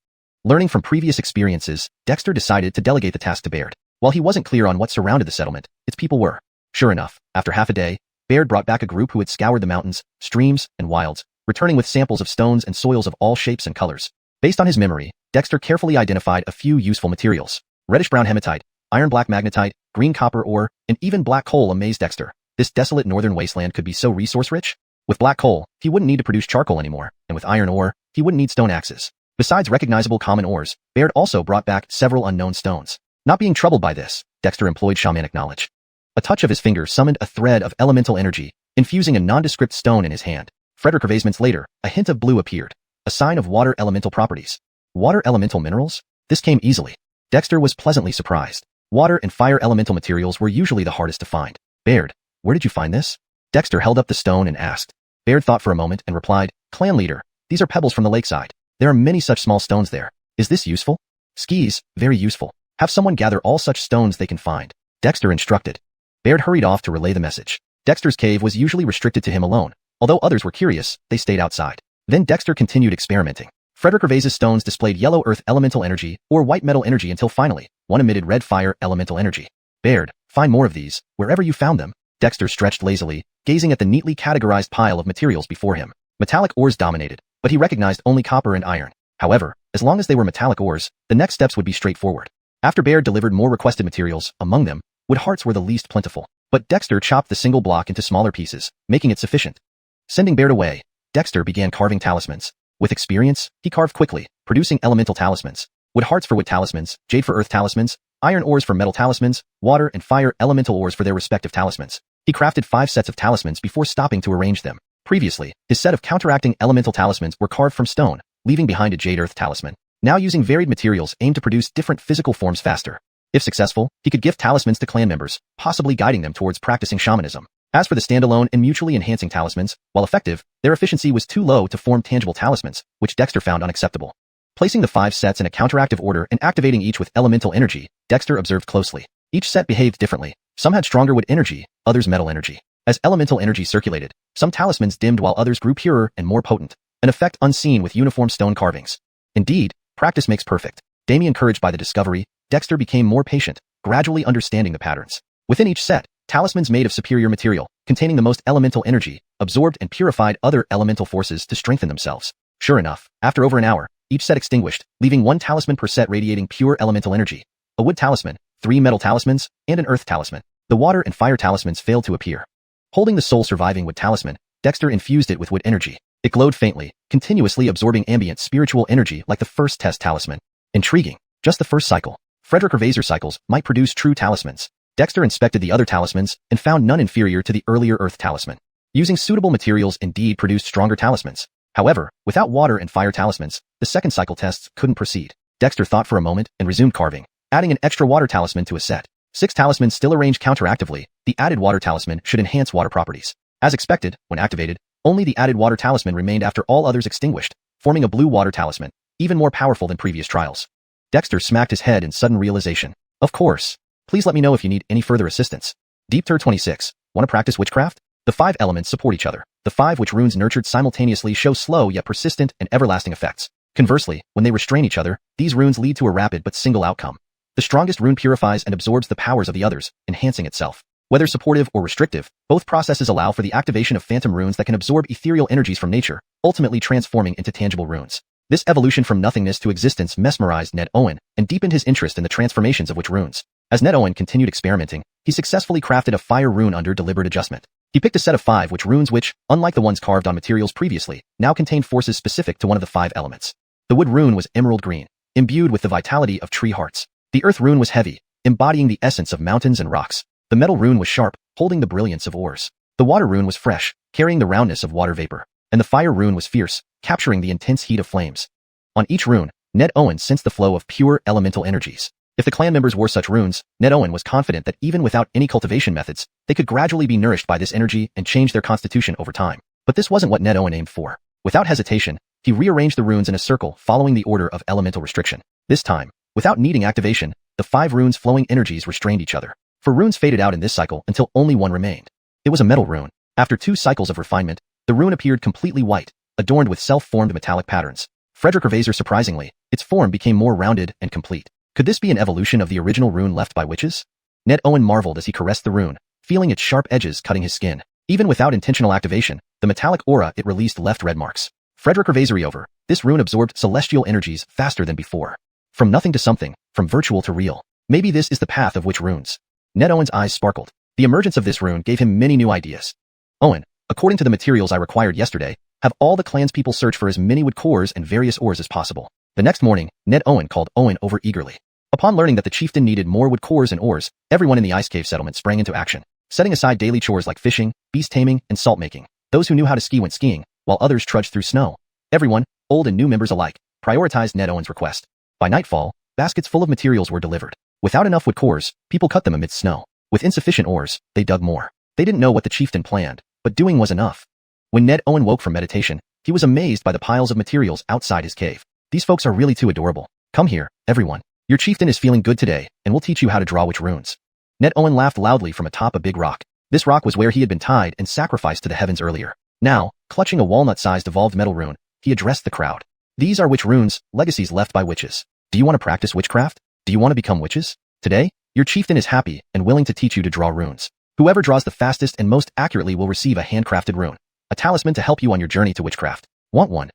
Learning from previous experiences, Dexter decided to delegate the task to Baird. While he wasn't clear on what surrounded the settlement, its people were. Sure enough, after half a day, Baird brought back a group who had scoured the mountains, streams, and wilds, returning with samples of stones and soils of all shapes and colors. Based on his memory, Dexter carefully identified a few useful materials. reddish-brown hematite, iron-black magnetite, green copper ore, and even black coal amazed Dexter. This desolate northern wasteland could be so resource-rich? With black coal, he wouldn't need to produce charcoal anymore, and with iron ore, he wouldn't need stone axes. Besides recognizable common ores, Baird also brought back several unknown stones. Not being troubled by this, Dexter employed shamanic knowledge. A touch of his finger summoned a thread of elemental energy, infusing a nondescript stone in his hand. Frederick Hervaisments later, a hint of blue appeared, a sign of water elemental properties. Water elemental minerals? This came easily. Dexter was pleasantly surprised. Water and fire elemental materials were usually the hardest to find. Baird, where did you find this? Dexter held up the stone and asked. Baird thought for a moment and replied, Clan leader, these are pebbles from the lakeside. There are many such small stones there. Is this useful? Skis, very useful. Have someone gather all such stones they can find. Dexter instructed. Baird hurried off to relay the message. Dexter's cave was usually restricted to him alone. Although others were curious, they stayed outside. Then Dexter continued experimenting. Frederick Hervais's stones displayed yellow earth elemental energy or white metal energy until finally, one emitted red fire elemental energy. Baird, find more of these, wherever you found them. Dexter stretched lazily, gazing at the neatly categorized pile of materials before him. Metallic ores dominated, but he recognized only copper and iron. However, as long as they were metallic ores, the next steps would be straightforward. After Baird delivered more requested materials, among them, wood hearts were the least plentiful. But Dexter chopped the single block into smaller pieces, making it sufficient. Sending Baird away, Dexter began carving talismans. With experience, he carved quickly, producing elemental talismans. Wood hearts for wood talismans, jade for earth talismans, iron ores for metal talismans, water and fire elemental ores for their respective talismans. He crafted 5 sets of talismans before stopping to arrange them. Previously, his set of counteracting elemental talismans were carved from stone, leaving behind a jade earth talisman. Now using varied materials aimed to produce different physical forms faster. If successful, he could gift talismans to clan members, possibly guiding them towards practicing shamanism. As for the standalone and mutually enhancing talismans, while effective, their efficiency was too low to form tangible talismans, which Dexter found unacceptable. Placing the 5 sets in a counteractive order and activating each with elemental energy, Dexter observed closely. Each set behaved differently. Some had stronger wood energy, others metal energy. As elemental energy circulated, some talismans dimmed while others grew purer and more potent, an effect unseen with uniform stone carvings. Indeed, practice makes perfect. Encouraged by the discovery, Dexter became more patient, gradually understanding the patterns. Within each set, talismans made of superior material, containing the most elemental energy, absorbed and purified other elemental forces to strengthen themselves. Sure enough, after over an hour, each set extinguished, leaving 1 talisman per set radiating pure elemental energy. A wood talisman, 3 metal talismans, and an earth talisman. The water and fire talismans failed to appear. Holding the sole surviving wood talisman, Dexter infused it with wood energy. It glowed faintly, continuously absorbing ambient spiritual energy like the first test talisman. Intriguing. Just the first cycle. Frederick Hervais's cycles might produce true talismans. Dexter inspected the other talismans and found none inferior to the earlier earth talisman. Using suitable materials indeed produced stronger talismans. However, without water and fire talismans, the second cycle tests couldn't proceed. Dexter thought for a moment and resumed carving, adding an extra water talisman to a set. 6 talismans still arranged counteractively. The added water talisman should enhance water properties. As expected, when activated, only the added water talisman remained after all others extinguished, forming a blue water talisman, even more powerful than previous trials. Dexter smacked his head in sudden realization. Of course. Please let me know if you need any further assistance. Deep Tur 26. Want to practice witchcraft? The 5 elements support each other. The 5 witch runes nurtured simultaneously show slow yet persistent and everlasting effects. Conversely, when they restrain each other, these runes lead to a rapid but single outcome. The strongest rune purifies and absorbs the powers of the others, enhancing itself. Whether supportive or restrictive, both processes allow for the activation of phantom runes that can absorb ethereal energies from nature, ultimately transforming into tangible runes. This evolution from nothingness to existence mesmerized Ned Owen and deepened his interest in the transformations of witch runes. As Ned Owen continued experimenting, he successfully crafted a fire rune under deliberate adjustment. He picked a set of 5 witch runes which, unlike the ones carved on materials previously, now contained forces specific to one of the 5 elements. The wood rune was emerald green, imbued with the vitality of tree hearts. The earth rune was heavy, embodying the essence of mountains and rocks. The metal rune was sharp, holding the brilliance of ores. The water rune was fresh, carrying the roundness of water vapor. And the fire rune was fierce, capturing the intense heat of flames. On each rune, Ned Owen sensed the flow of pure elemental energies. If the clan members wore such runes, Ned Owen was confident that even without any cultivation methods, they could gradually be nourished by this energy and change their constitution over time. But this wasn't what Ned Owen aimed for. Without hesitation, he rearranged the runes in a circle following the order of elemental restriction. This time, without needing activation, the 5 runes' flowing energies restrained each other. 4 runes faded out in this cycle until only 1 remained. It was a metal rune. After 2 cycles of refinement, the rune appeared completely white, adorned with self-formed metallic patterns. Frederick Hervais's surprisingly, its form became more rounded and complete. Could this be an evolution of the original rune left by witches? Ned Owen marveled as he caressed the rune, feeling its sharp edges cutting his skin. Even without intentional activation, the metallic aura it released left red marks. Frederick Hervais's over, this rune absorbed celestial energies faster than before. From nothing to something, from virtual to real. Maybe this is the path of witch runes. Ned Owen's eyes sparkled. The emergence of this rune gave him many new ideas. Owen, according to the materials I required yesterday, have all the clan's people search for as many wood cores and various ores as possible. The next morning, Ned Owen called Owen over eagerly. Upon learning that the chieftain needed more wood cores and ores, everyone in the ice cave settlement sprang into action, setting aside daily chores like fishing, beast taming, and salt making. Those who knew how to ski went skiing, while others trudged through snow. Everyone, old and new members alike, prioritized Ned Owen's request. By nightfall, baskets full of materials were delivered. Without enough wood cores, people cut them amidst snow. With insufficient ores, they dug more. They didn't know what the chieftain planned, but doing was enough. When Ned Owen woke from meditation, he was amazed by the piles of materials outside his cave. These folks are really too adorable. Come here, everyone. Your chieftain is feeling good today, and we'll teach you how to draw witch runes. Ned Owen laughed loudly from atop a big rock. This rock was where he had been tied and sacrificed to the heavens earlier. Now, clutching a walnut-sized evolved metal rune, he addressed the crowd. These are witch runes, legacies left by witches. Do you want to practice witchcraft? Do you want to become witches? Today, your chieftain is happy and willing to teach you to draw runes. Whoever draws the fastest and most accurately will receive a handcrafted rune, a talisman to help you on your journey to witchcraft. Want one?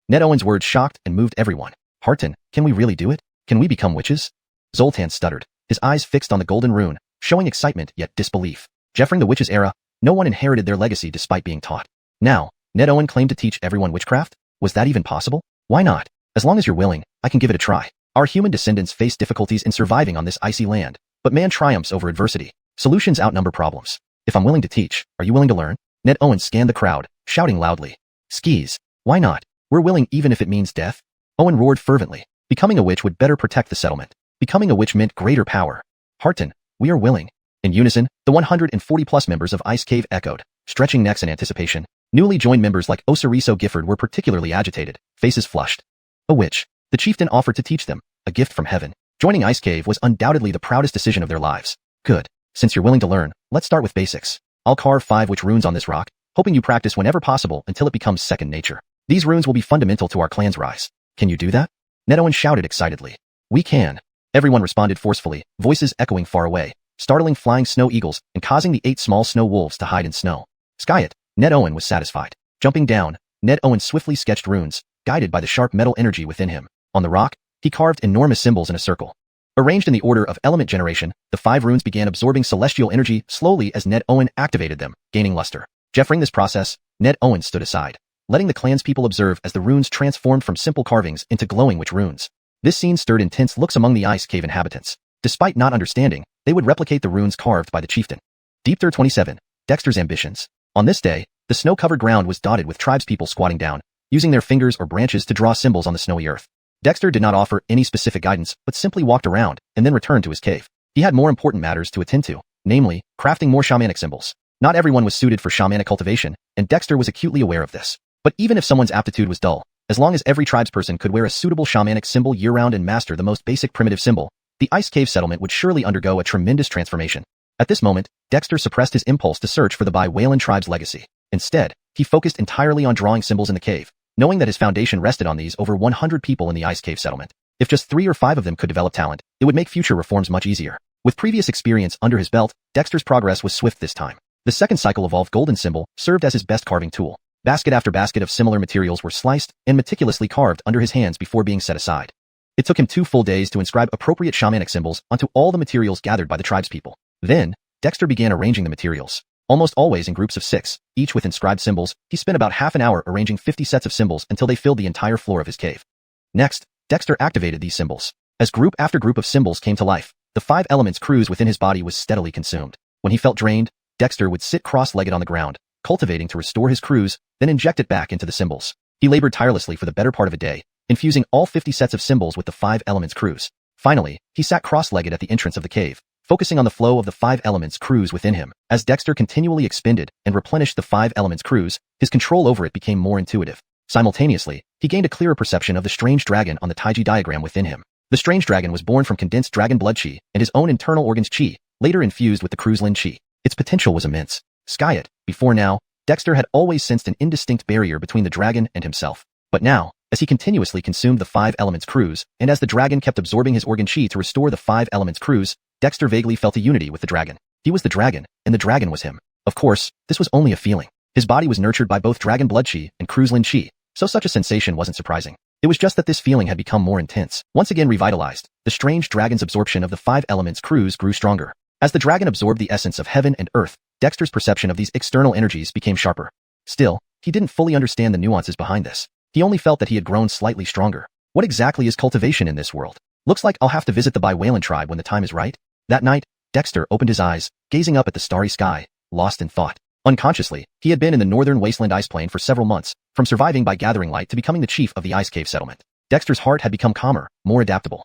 Ned Owen's words shocked and moved everyone. Harton, can we really do it? Can we become witches? Zoltan stuttered, his eyes fixed on the golden rune, showing excitement yet disbelief. During the witches' era, no one inherited their legacy despite being taught. Now, Ned Owen claimed to teach everyone witchcraft? Was that even possible? Why not? As long as you're willing, I can give it a try. Our human descendants face difficulties in surviving on this icy land, but man triumphs over adversity. Solutions outnumber problems. If I'm willing to teach, are you willing to learn? Ned Owen scanned the crowd, shouting loudly. Skis. Why not? We're willing even if it means death. Owen roared fervently. Becoming a witch would better protect the settlement. Becoming a witch meant greater power. Harton, we are willing. In unison, the 140-plus members of Ice Cave echoed, stretching necks in anticipation. Newly joined members like Osiriso Gifford were particularly agitated, faces flushed. A witch. The chieftain offered to teach them, a gift from heaven. Joining Ice Cave was undoubtedly the proudest decision of their lives. Good. Since you're willing to learn, let's start with basics. I'll carve 5 witch runes on this rock, hoping you practice whenever possible until it becomes second nature. These runes will be fundamental to our clan's rise. Can you do that? Ned Owen shouted excitedly. We can. Everyone responded forcefully, voices echoing far away, startling flying snow eagles and causing the 8 small snow wolves to hide in snow. Sky it. Ned Owen was satisfied. Jumping down, Ned Owen swiftly sketched runes, guided by the sharp metal energy within him. On the rock, he carved enormous symbols in a circle. Arranged in the order of element generation, the 5 runes began absorbing celestial energy slowly as Ned Owen activated them, gaining luster. During this process, Ned Owen stood aside, letting the clan's people observe as the runes transformed from simple carvings into glowing witch runes. This scene stirred intense looks among the Ice Cave inhabitants. Despite not understanding, they would replicate the runes carved by the chieftain. Deepter 27. Dexter's ambitions. On this day, the snow-covered ground was dotted with tribespeople squatting down, using their fingers or branches to draw symbols on the snowy earth. Dexter did not offer any specific guidance, but simply walked around and then returned to his cave. He had more important matters to attend to, namely, crafting more shamanic symbols. Not everyone was suited for shamanic cultivation, and Dexter was acutely aware of this. But even if someone's aptitude was dull, as long as every tribesperson could wear a suitable shamanic symbol year-round and master the most basic primitive symbol, the Ice Cave settlement would surely undergo a tremendous transformation. At this moment, Dexter suppressed his impulse to search for the Whalan tribe's legacy. Instead, he focused entirely on drawing symbols in the cave, knowing that his foundation rested on these over 100 people in the Ice Cave settlement. If just 3 or 5 of them could develop talent, it would make future reforms much easier. With previous experience under his belt, Dexter's progress was swift this time. The second cycle evolved golden symbol served as his best carving tool. Basket after basket of similar materials were sliced and meticulously carved under his hands before being set aside. It took him 2 full days to inscribe appropriate shamanic symbols onto all the materials gathered by the tribespeople. Then, Dexter began arranging the materials. Almost always in groups of 6, each with inscribed symbols, he spent about half an hour arranging 50 sets of symbols until they filled the entire floor of his cave. Next, Dexter activated these symbols. As group after group of symbols came to life, the 5 elements cruise within his body was steadily consumed. When he felt drained, Dexter would sit cross-legged on the ground, cultivating to restore his cruise, then inject it back into the symbols. He labored tirelessly for the better part of a day, infusing all 50 sets of symbols with the 5 elements cruise. Finally, he sat cross-legged at the entrance of the cave, focusing on the flow of the 5 elements cruise within him. As Dexter continually expended and replenished the 5 elements cruise, his control over it became more intuitive. Simultaneously, he gained a clearer perception of the strange dragon on the Taiji diagram within him. The strange dragon was born from condensed dragon blood chi and his own internal organs chi, later infused with the Cruzlin chi. Its potential was immense. Sky it. Before now, Dexter had always sensed an indistinct barrier between the dragon and himself. But now, as he continuously consumed the 5 elements cruise, and as the dragon kept absorbing his organ chi to restore the 5 elements cruise, Dexter vaguely felt a unity with the dragon. He was the dragon, and the dragon was him. Of course, this was only a feeling. His body was nurtured by both dragon blood chi and Cruzlin chi, so such a sensation wasn't surprising. It was just that this feeling had become more intense. Once again revitalized, the strange dragon's absorption of the 5 elements Croods grew stronger. As the dragon absorbed the essence of heaven and earth, Dexter's perception of these external energies became sharper. Still, he didn't fully understand the nuances behind this. He only felt that he had grown slightly stronger. What exactly is cultivation in this world? Looks like I'll have to visit the Xuanhuan tribe when the time is right. That night, Dexter opened his eyes, gazing up at the starry sky, lost in thought. Unconsciously, he had been in the northern wasteland ice plain for several months, from surviving by gathering light to becoming the chief of the ice cave settlement. Dexter's heart had become calmer, more adaptable.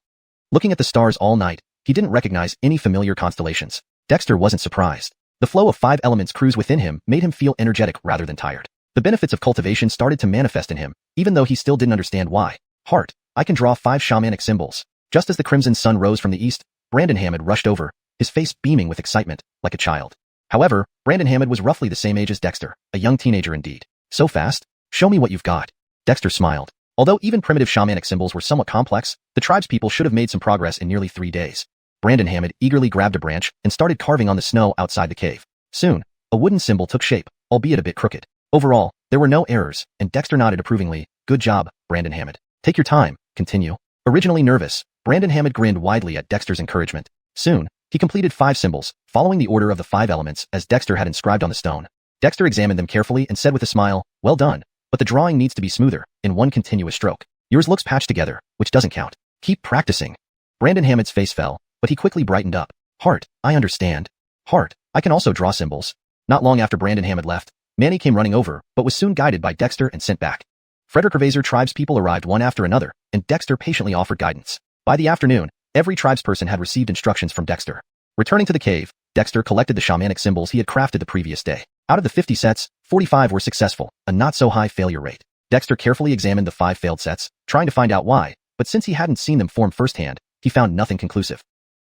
Looking at the stars all night, he didn't recognize any familiar constellations. Dexter wasn't surprised. The flow of 5 elements Croods within him made him feel energetic rather than tired. The benefits of cultivation started to manifest in him, even though he still didn't understand why. Heart, I can draw 5 shamanic symbols. Just as the crimson sun rose from the east, Brandon Hammond rushed over, his face beaming with excitement, like a child. However, Brandon Hammond was roughly the same age as Dexter, a young teenager indeed. So fast? Show me what you've got. Dexter smiled. Although even primitive shamanic symbols were somewhat complex, the tribespeople should have made some progress in nearly 3 days. Brandon Hammond eagerly grabbed a branch and started carving on the snow outside the cave. Soon, a wooden symbol took shape, albeit a bit crooked. Overall, there were no errors, and Dexter nodded approvingly. Good job, Brandon Hammond. Take your time, continue. Originally nervous, Brandon Hammond grinned widely at Dexter's encouragement. Soon, he completed 5 symbols, following the order of the 5 elements as Dexter had inscribed on the stone. Dexter examined them carefully and said with a smile, well done, but the drawing needs to be smoother, in one continuous stroke. Yours looks patched together, which doesn't count. Keep practicing. Brandon Hammond's face fell, but he quickly brightened up. Heart, I understand. Heart, I can also draw symbols. Not long after Brandon Hammond left, Manny came running over, but was soon guided by Dexter and sent back. Frederick Ravazer tribespeople arrived one after another, and Dexter patiently offered guidance. By the afternoon, every tribesperson had received instructions from Dexter. Returning to the cave, Dexter collected the shamanic symbols he had crafted the previous day. Out of the 50 sets, 45 were successful, a not-so-high failure rate. Dexter carefully examined the 5 failed sets, trying to find out why, but since he hadn't seen them form firsthand, he found nothing conclusive.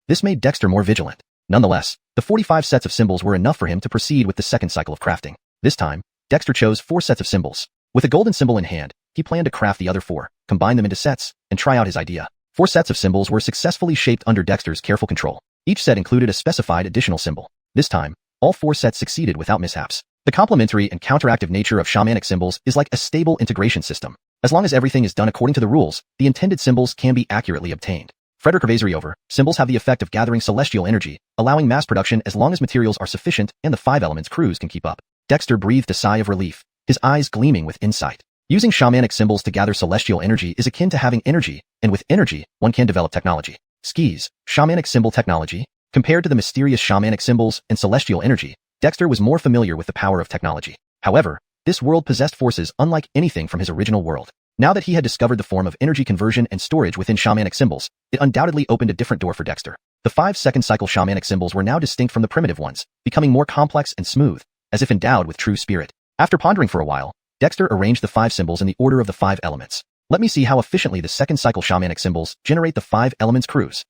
This made Dexter more vigilant. Nonetheless, the 45 sets of symbols were enough for him to proceed with the second cycle of crafting. This time, Dexter chose 4 sets of symbols. With a golden symbol in hand, he planned to craft the other 4, combine them into sets, and try out his idea. 4 sets of symbols were successfully shaped under Dexter's careful control. Each set included a specified additional symbol. This time, all 4 sets succeeded without mishaps. The complementary and counteractive nature of shamanic symbols is like a stable integration system. As long as everything is done according to the rules, the intended symbols can be accurately obtained. Frederick Ravazer, symbols have the effect of gathering celestial energy, allowing mass production as long as materials are sufficient and the 5 elements Croods can keep up. Dexter breathed a sigh of relief, his eyes gleaming with insight. Using shamanic symbols to gather celestial energy is akin to having energy, and with energy, one can develop technology. Skis, shamanic symbol technology. Compared to the mysterious shamanic symbols and celestial energy, Dexter was more familiar with the power of technology. However, this world possessed forces unlike anything from his original world. Now that he had discovered the form of energy conversion and storage within shamanic symbols, it undoubtedly opened a different door for Dexter. The 5 second cycle shamanic symbols were now distinct from the primitive ones, becoming more complex and smooth, as if endowed with true spirit. After pondering for a while, Dexter arranged the 5 symbols in the order of the 5 elements. Let me see how efficiently the second cycle shamanic symbols generate the 5 elements Croods.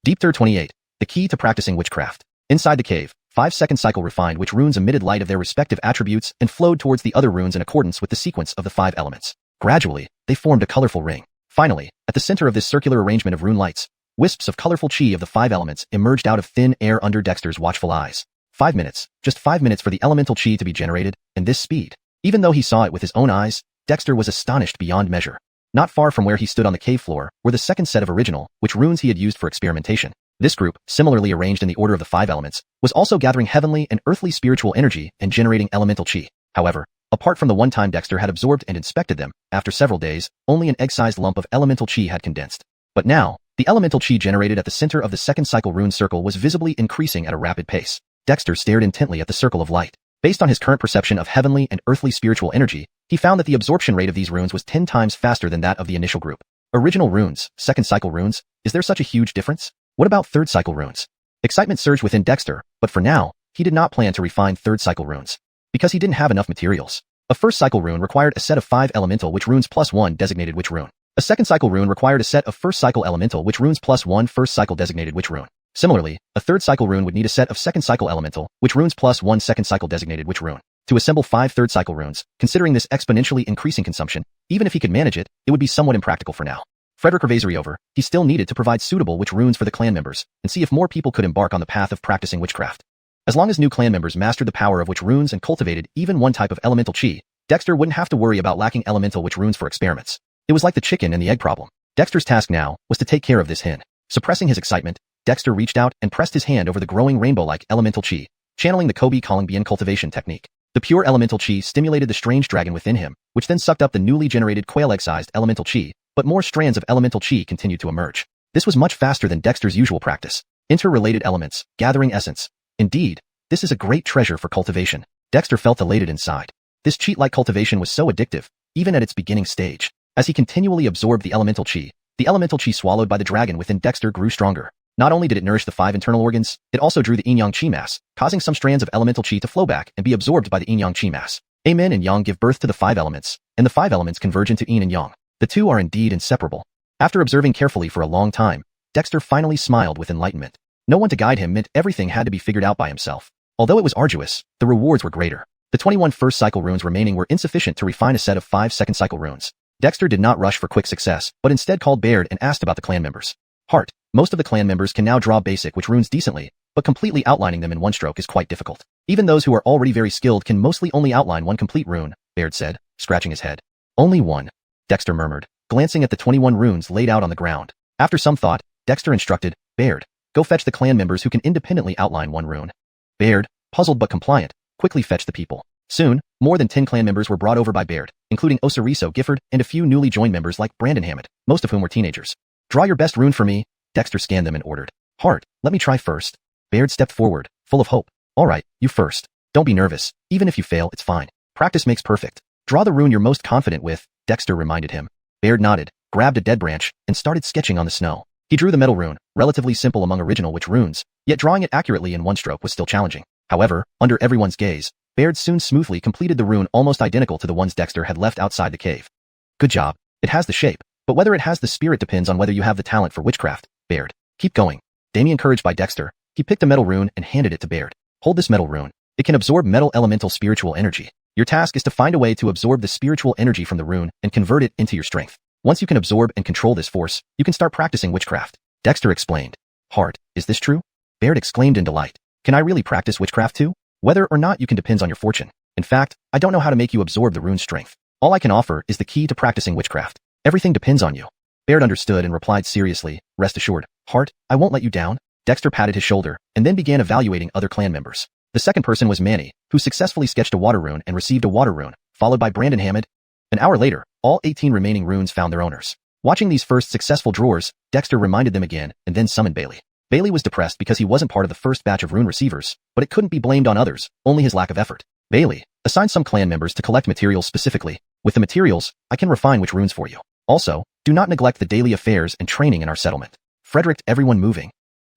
Deep Third 28. The key to practicing witchcraft. Inside the cave, 5 second cycle refined which runes emitted light of their respective attributes and flowed towards the other runes in accordance with the sequence of the 5 elements. Gradually, they formed a colorful ring. Finally, at the center of this circular arrangement of rune lights, wisps of colorful chi of the 5 elements emerged out of thin air under Dexter's watchful eyes. 5 minutes, just 5 minutes for the elemental chi to be generated, and this speed. Even though he saw it with his own eyes, Dexter was astonished beyond measure. Not far from where he stood on the cave floor were the second set of original, which runes he had used for experimentation. This group, similarly arranged in the order of the 5 elements, was also gathering heavenly and earthly spiritual energy and generating elemental chi. However, apart from the one time Dexter had absorbed and inspected them, after several days, only an egg-sized lump of elemental chi had condensed. But now, the elemental chi generated at the center of the second cycle rune circle was visibly increasing at a rapid pace. Dexter stared intently at the circle of light. Based on his current perception of heavenly and earthly spiritual energy, he found that the absorption rate of these runes was 10 times faster than that of the initial group. Original runes, second cycle runes, is there such a huge difference? What about third cycle runes? Excitement surged within Dexter, but for now, he did not plan to refine third cycle runes, because he didn't have enough materials. A first cycle rune required a set of 5 elemental witch runes plus 1 designated witch rune. A second cycle rune required a set of first cycle elemental witch runes plus 1 first cycle designated witch rune. Similarly, a third cycle rune would need a set of second cycle elemental witch runes plus 1 second cycle designated witch rune. To assemble 5 third cycle runes, considering this exponentially increasing consumption, even if he could manage it, it would be somewhat impractical for now. Frederick Ravazer, he still needed to provide suitable witch runes for the clan members, and see if more people could embark on the path of practicing witchcraft. As long as new clan members mastered the power of witch runes and cultivated even one type of elemental chi, Dexter wouldn't have to worry about lacking elemental witch runes for experiments. It was like the chicken and the egg problem. Dexter's task now was to take care of this hen. Suppressing his excitement, Dexter reached out and pressed his hand over the growing rainbow-like elemental qi, channeling the Kobe Columbian cultivation technique. The pure elemental qi stimulated the strange dragon within him, which then sucked up the newly generated quail egg-sized elemental qi, but more strands of elemental qi continued to emerge. This was much faster than Dexter's usual practice. Interrelated elements, gathering essence. Indeed, this is a great treasure for cultivation. Dexter felt elated inside. This cheat-like cultivation was so addictive, even at its beginning stage. As he continually absorbed the elemental qi swallowed by the dragon within Dexter grew stronger. Not only did it nourish the 5 internal organs, it also drew the yin-yang qi mass, causing some strands of elemental qi to flow back and be absorbed by the yin-yang qi mass. Yin and yang give birth to the 5 elements, and the 5 elements converge into yin and yang. The two are indeed inseparable. After observing carefully for a long time, Dexter finally smiled with enlightenment. No one to guide him meant everything had to be figured out by himself. Although it was arduous, the rewards were greater. The 21 first cycle runes remaining were insufficient to refine a set of 5 second cycle runes. Dexter did not rush for quick success, but instead called Baird and asked about the clan members. Heart. Most of the clan members can now draw basic witch runes decently, but completely outlining them in one stroke is quite difficult. Even those who are already very skilled can mostly only outline one complete rune, Baird said, scratching his head. Only one, Dexter murmured, glancing at the 21 runes laid out on the ground. After some thought, Dexter instructed, Baird, go fetch the clan members who can independently outline one rune. Baird, puzzled but compliant, quickly fetched the people. Soon, more than 10 clan members were brought over by Baird, including Osiriso Gifford and a few newly joined members like Brandon Hammett, most of whom were teenagers. Draw your best rune for me, Dexter scanned them and ordered. Heart, let me try first. Baird stepped forward, full of hope. All right, you first. Don't be nervous. Even if you fail, it's fine. Practice makes perfect. Draw the rune you're most confident with, Dexter reminded him. Baird nodded, grabbed a dead branch, and started sketching on the snow. He drew the metal rune, relatively simple among original witch runes, yet drawing it accurately in one stroke was still challenging. However, under everyone's gaze, Baird soon smoothly completed the rune almost identical to the ones Dexter had left outside the cave. Good job. It has the shape, but whether it has the spirit depends on whether you have the talent for witchcraft, Baird. Keep going. Damien encouraged by Dexter, he picked a metal rune and handed it to Baird. Hold this metal rune. It can absorb metal elemental spiritual energy. Your task is to find a way to absorb the spiritual energy from the rune and convert it into your strength. Once you can absorb and control this force, you can start practicing witchcraft. Dexter explained. Heart, is this true? Baird exclaimed in delight. Can I really practice witchcraft too? Whether or not you can depends on your fortune. In fact, I don't know how to make you absorb the rune's strength. All I can offer is the key to practicing witchcraft. Everything depends on you. Baird understood and replied seriously, rest assured. Heart, I won't let you down. Dexter patted his shoulder and then began evaluating other clan members. The second person was Manny, who successfully sketched a water rune and received a water rune, followed by Brandon Hammond. An hour later, all 18 remaining runes found their owners. Watching these first successful drawers, Dexter reminded them again and then summoned Bailey. Bailey was depressed because he wasn't part of the first batch of rune receivers, but it couldn't be blamed on others, only his lack of effort. Bailey, assign some clan members to collect materials specifically. With the materials, I can refine which runes for you. Also, do not neglect the daily affairs and training in our settlement. Frederick, everyone moving.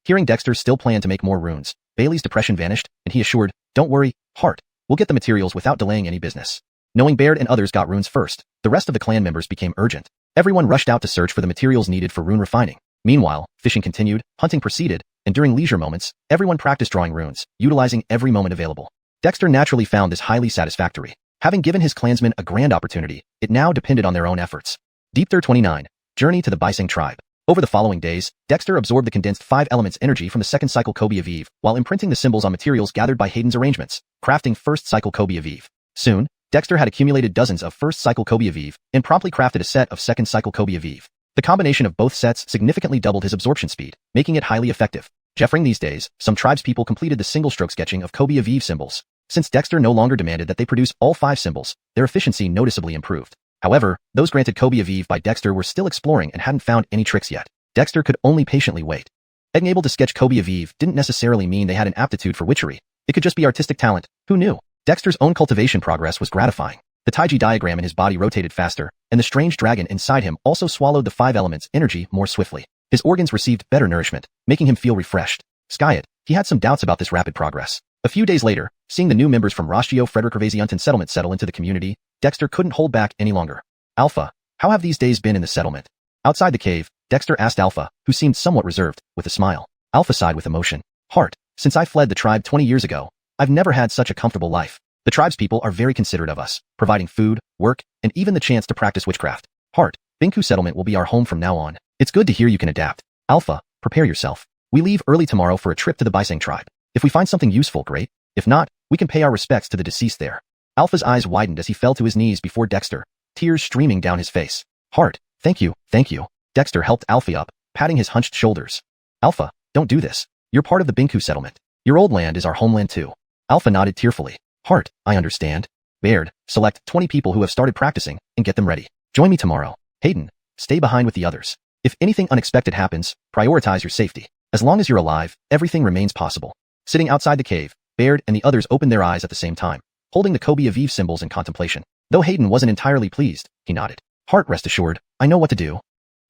Hearing Dexter still planned to make more runes, Bailey's depression vanished, and he assured, don't worry, Heart, we'll get the materials without delaying any business. Knowing Baird and others got runes first, the rest of the clan members became urgent. Everyone rushed out to search for the materials needed for rune refining. Meanwhile, fishing continued, hunting proceeded, and during leisure moments, everyone practiced drawing runes, utilizing every moment available. Dexter naturally found this highly satisfactory. Having given his clansmen a grand opportunity, it now depended on their own efforts. Deep Third 29. Journey to the Bising Tribe. Over the following days, Dexter absorbed the condensed 5 elements energy from the second cycle Kobe Aviv, while imprinting the symbols on materials gathered by Hayden's arrangements, crafting first cycle Kobe Aviv. Soon, Dexter had accumulated dozens of first cycle Kobe Aviv, and promptly crafted a set of second cycle Kobe Aviv. The combination of both sets significantly doubled his absorption speed, making it highly effective. Jeffering these days, some tribespeople completed the single-stroke sketching of Kobe Aviv symbols. Since Dexter no longer demanded that they produce all 5 symbols, their efficiency noticeably improved. However, those granted Kobe Aviv by Dexter were still exploring and hadn't found any tricks yet. Dexter could only patiently wait. Being able to sketch Kobe Aviv didn't necessarily mean they had an aptitude for witchery. It could just be artistic talent. Who knew? Dexter's own cultivation progress was gratifying. The Taiji diagram in his body rotated faster, and the strange dragon inside him also swallowed the 5 elements energy more swiftly. His organs received better nourishment, making him feel refreshed. Skyet, he had some doubts about this rapid progress. A few days later, seeing the new members from Rashio Frederick Revasiantan settlement settle into the community, Dexter couldn't hold back any longer. Alpha, how have these days been in the settlement? Outside the cave, Dexter asked Alpha, who seemed somewhat reserved, with a smile. Alpha sighed with emotion. Heart, since I fled the tribe 20 years ago, I've never had such a comfortable life. The tribespeople are very considerate of us, providing food, work, and even the chance to practice witchcraft. Heart, Binku settlement will be our home from now on. It's good to hear you can adapt. Alpha, prepare yourself. We leave early tomorrow for a trip to the Bisang tribe. If we find something useful, great. If not, we can pay our respects to the deceased there. Alpha's eyes widened as he fell to his knees before Dexter, tears streaming down his face. Heart, thank you, thank you. Dexter helped Alfie up, patting his hunched shoulders. Alpha, don't do this. You're part of the Binku settlement. Your old land is our homeland too. Alpha nodded tearfully. Heart, I understand. Baird, select 20 people who have started practicing and get them ready. Join me tomorrow. Hayden, stay behind with the others. If anything unexpected happens, prioritize your safety. As long as you're alive, everything remains possible. Sitting outside the cave, Baird and the others opened their eyes at the same time, holding the Kobe Aviv symbols in contemplation. Though Hayden wasn't entirely pleased, he nodded. Heart, rest assured, I know what to do.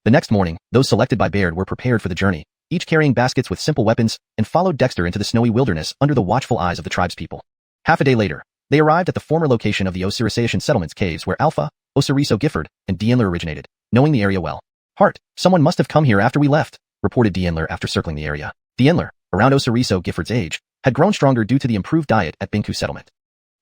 The next morning, those selected by Baird were prepared for the journey, each carrying baskets with simple weapons, and followed Dexter into the snowy wilderness under the watchful eyes of the tribespeople. Half a day later, they arrived at the former location of the Osirisation settlement's caves where Alpha, Osiriso Gifford, and Dienler originated, knowing the area well. Heart, someone must have come here after we left, reported Dienler after circling the area. Dienler, around Osiriso Gifford's age, had grown stronger due to the improved diet at Binku settlement.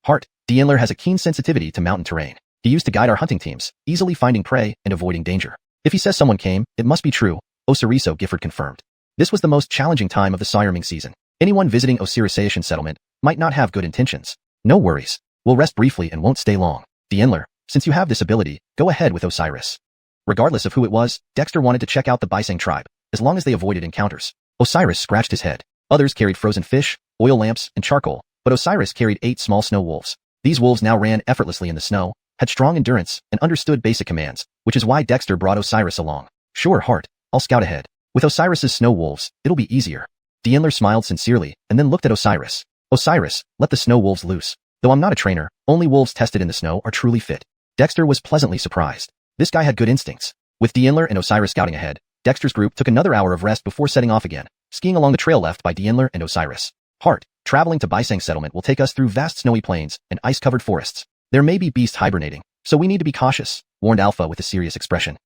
Heart, Dienler has a keen sensitivity to mountain terrain. He used to guide our hunting teams, easily finding prey and avoiding danger. If he says someone came, it must be true, Osiriso Gifford confirmed. This was the most challenging time of the siring season. Anyone visiting Osirisation settlement might not have good intentions. No worries. We'll rest briefly and won't stay long. Dienler, since you have this ability, go ahead with Osiris. Regardless of who it was, Dexter wanted to check out the Bisang tribe, as long as they avoided encounters. Osiris scratched his head. Others carried frozen fish, oil lamps, and charcoal, but Osiris carried 8 small snow wolves. These wolves now ran effortlessly in the snow, had strong endurance, and understood basic commands, which is why Dexter brought Osiris along. Sure, Heart, I'll scout ahead. With Osiris's snow wolves, it'll be easier. Dienler smiled sincerely, and then looked at Osiris. Osiris, let the snow wolves loose. Though I'm not a trainer, only wolves tested in the snow are truly fit. Dexter was pleasantly surprised. This guy had good instincts. With Dienler and Osiris scouting ahead, Dexter's group took another hour of rest before setting off again, skiing along the trail left by Dienler and Osiris. Heart, traveling to Bisang settlement will take us through vast snowy plains and ice-covered forests. There may be beasts hibernating, so we need to be cautious, warned Alpha with a serious expression.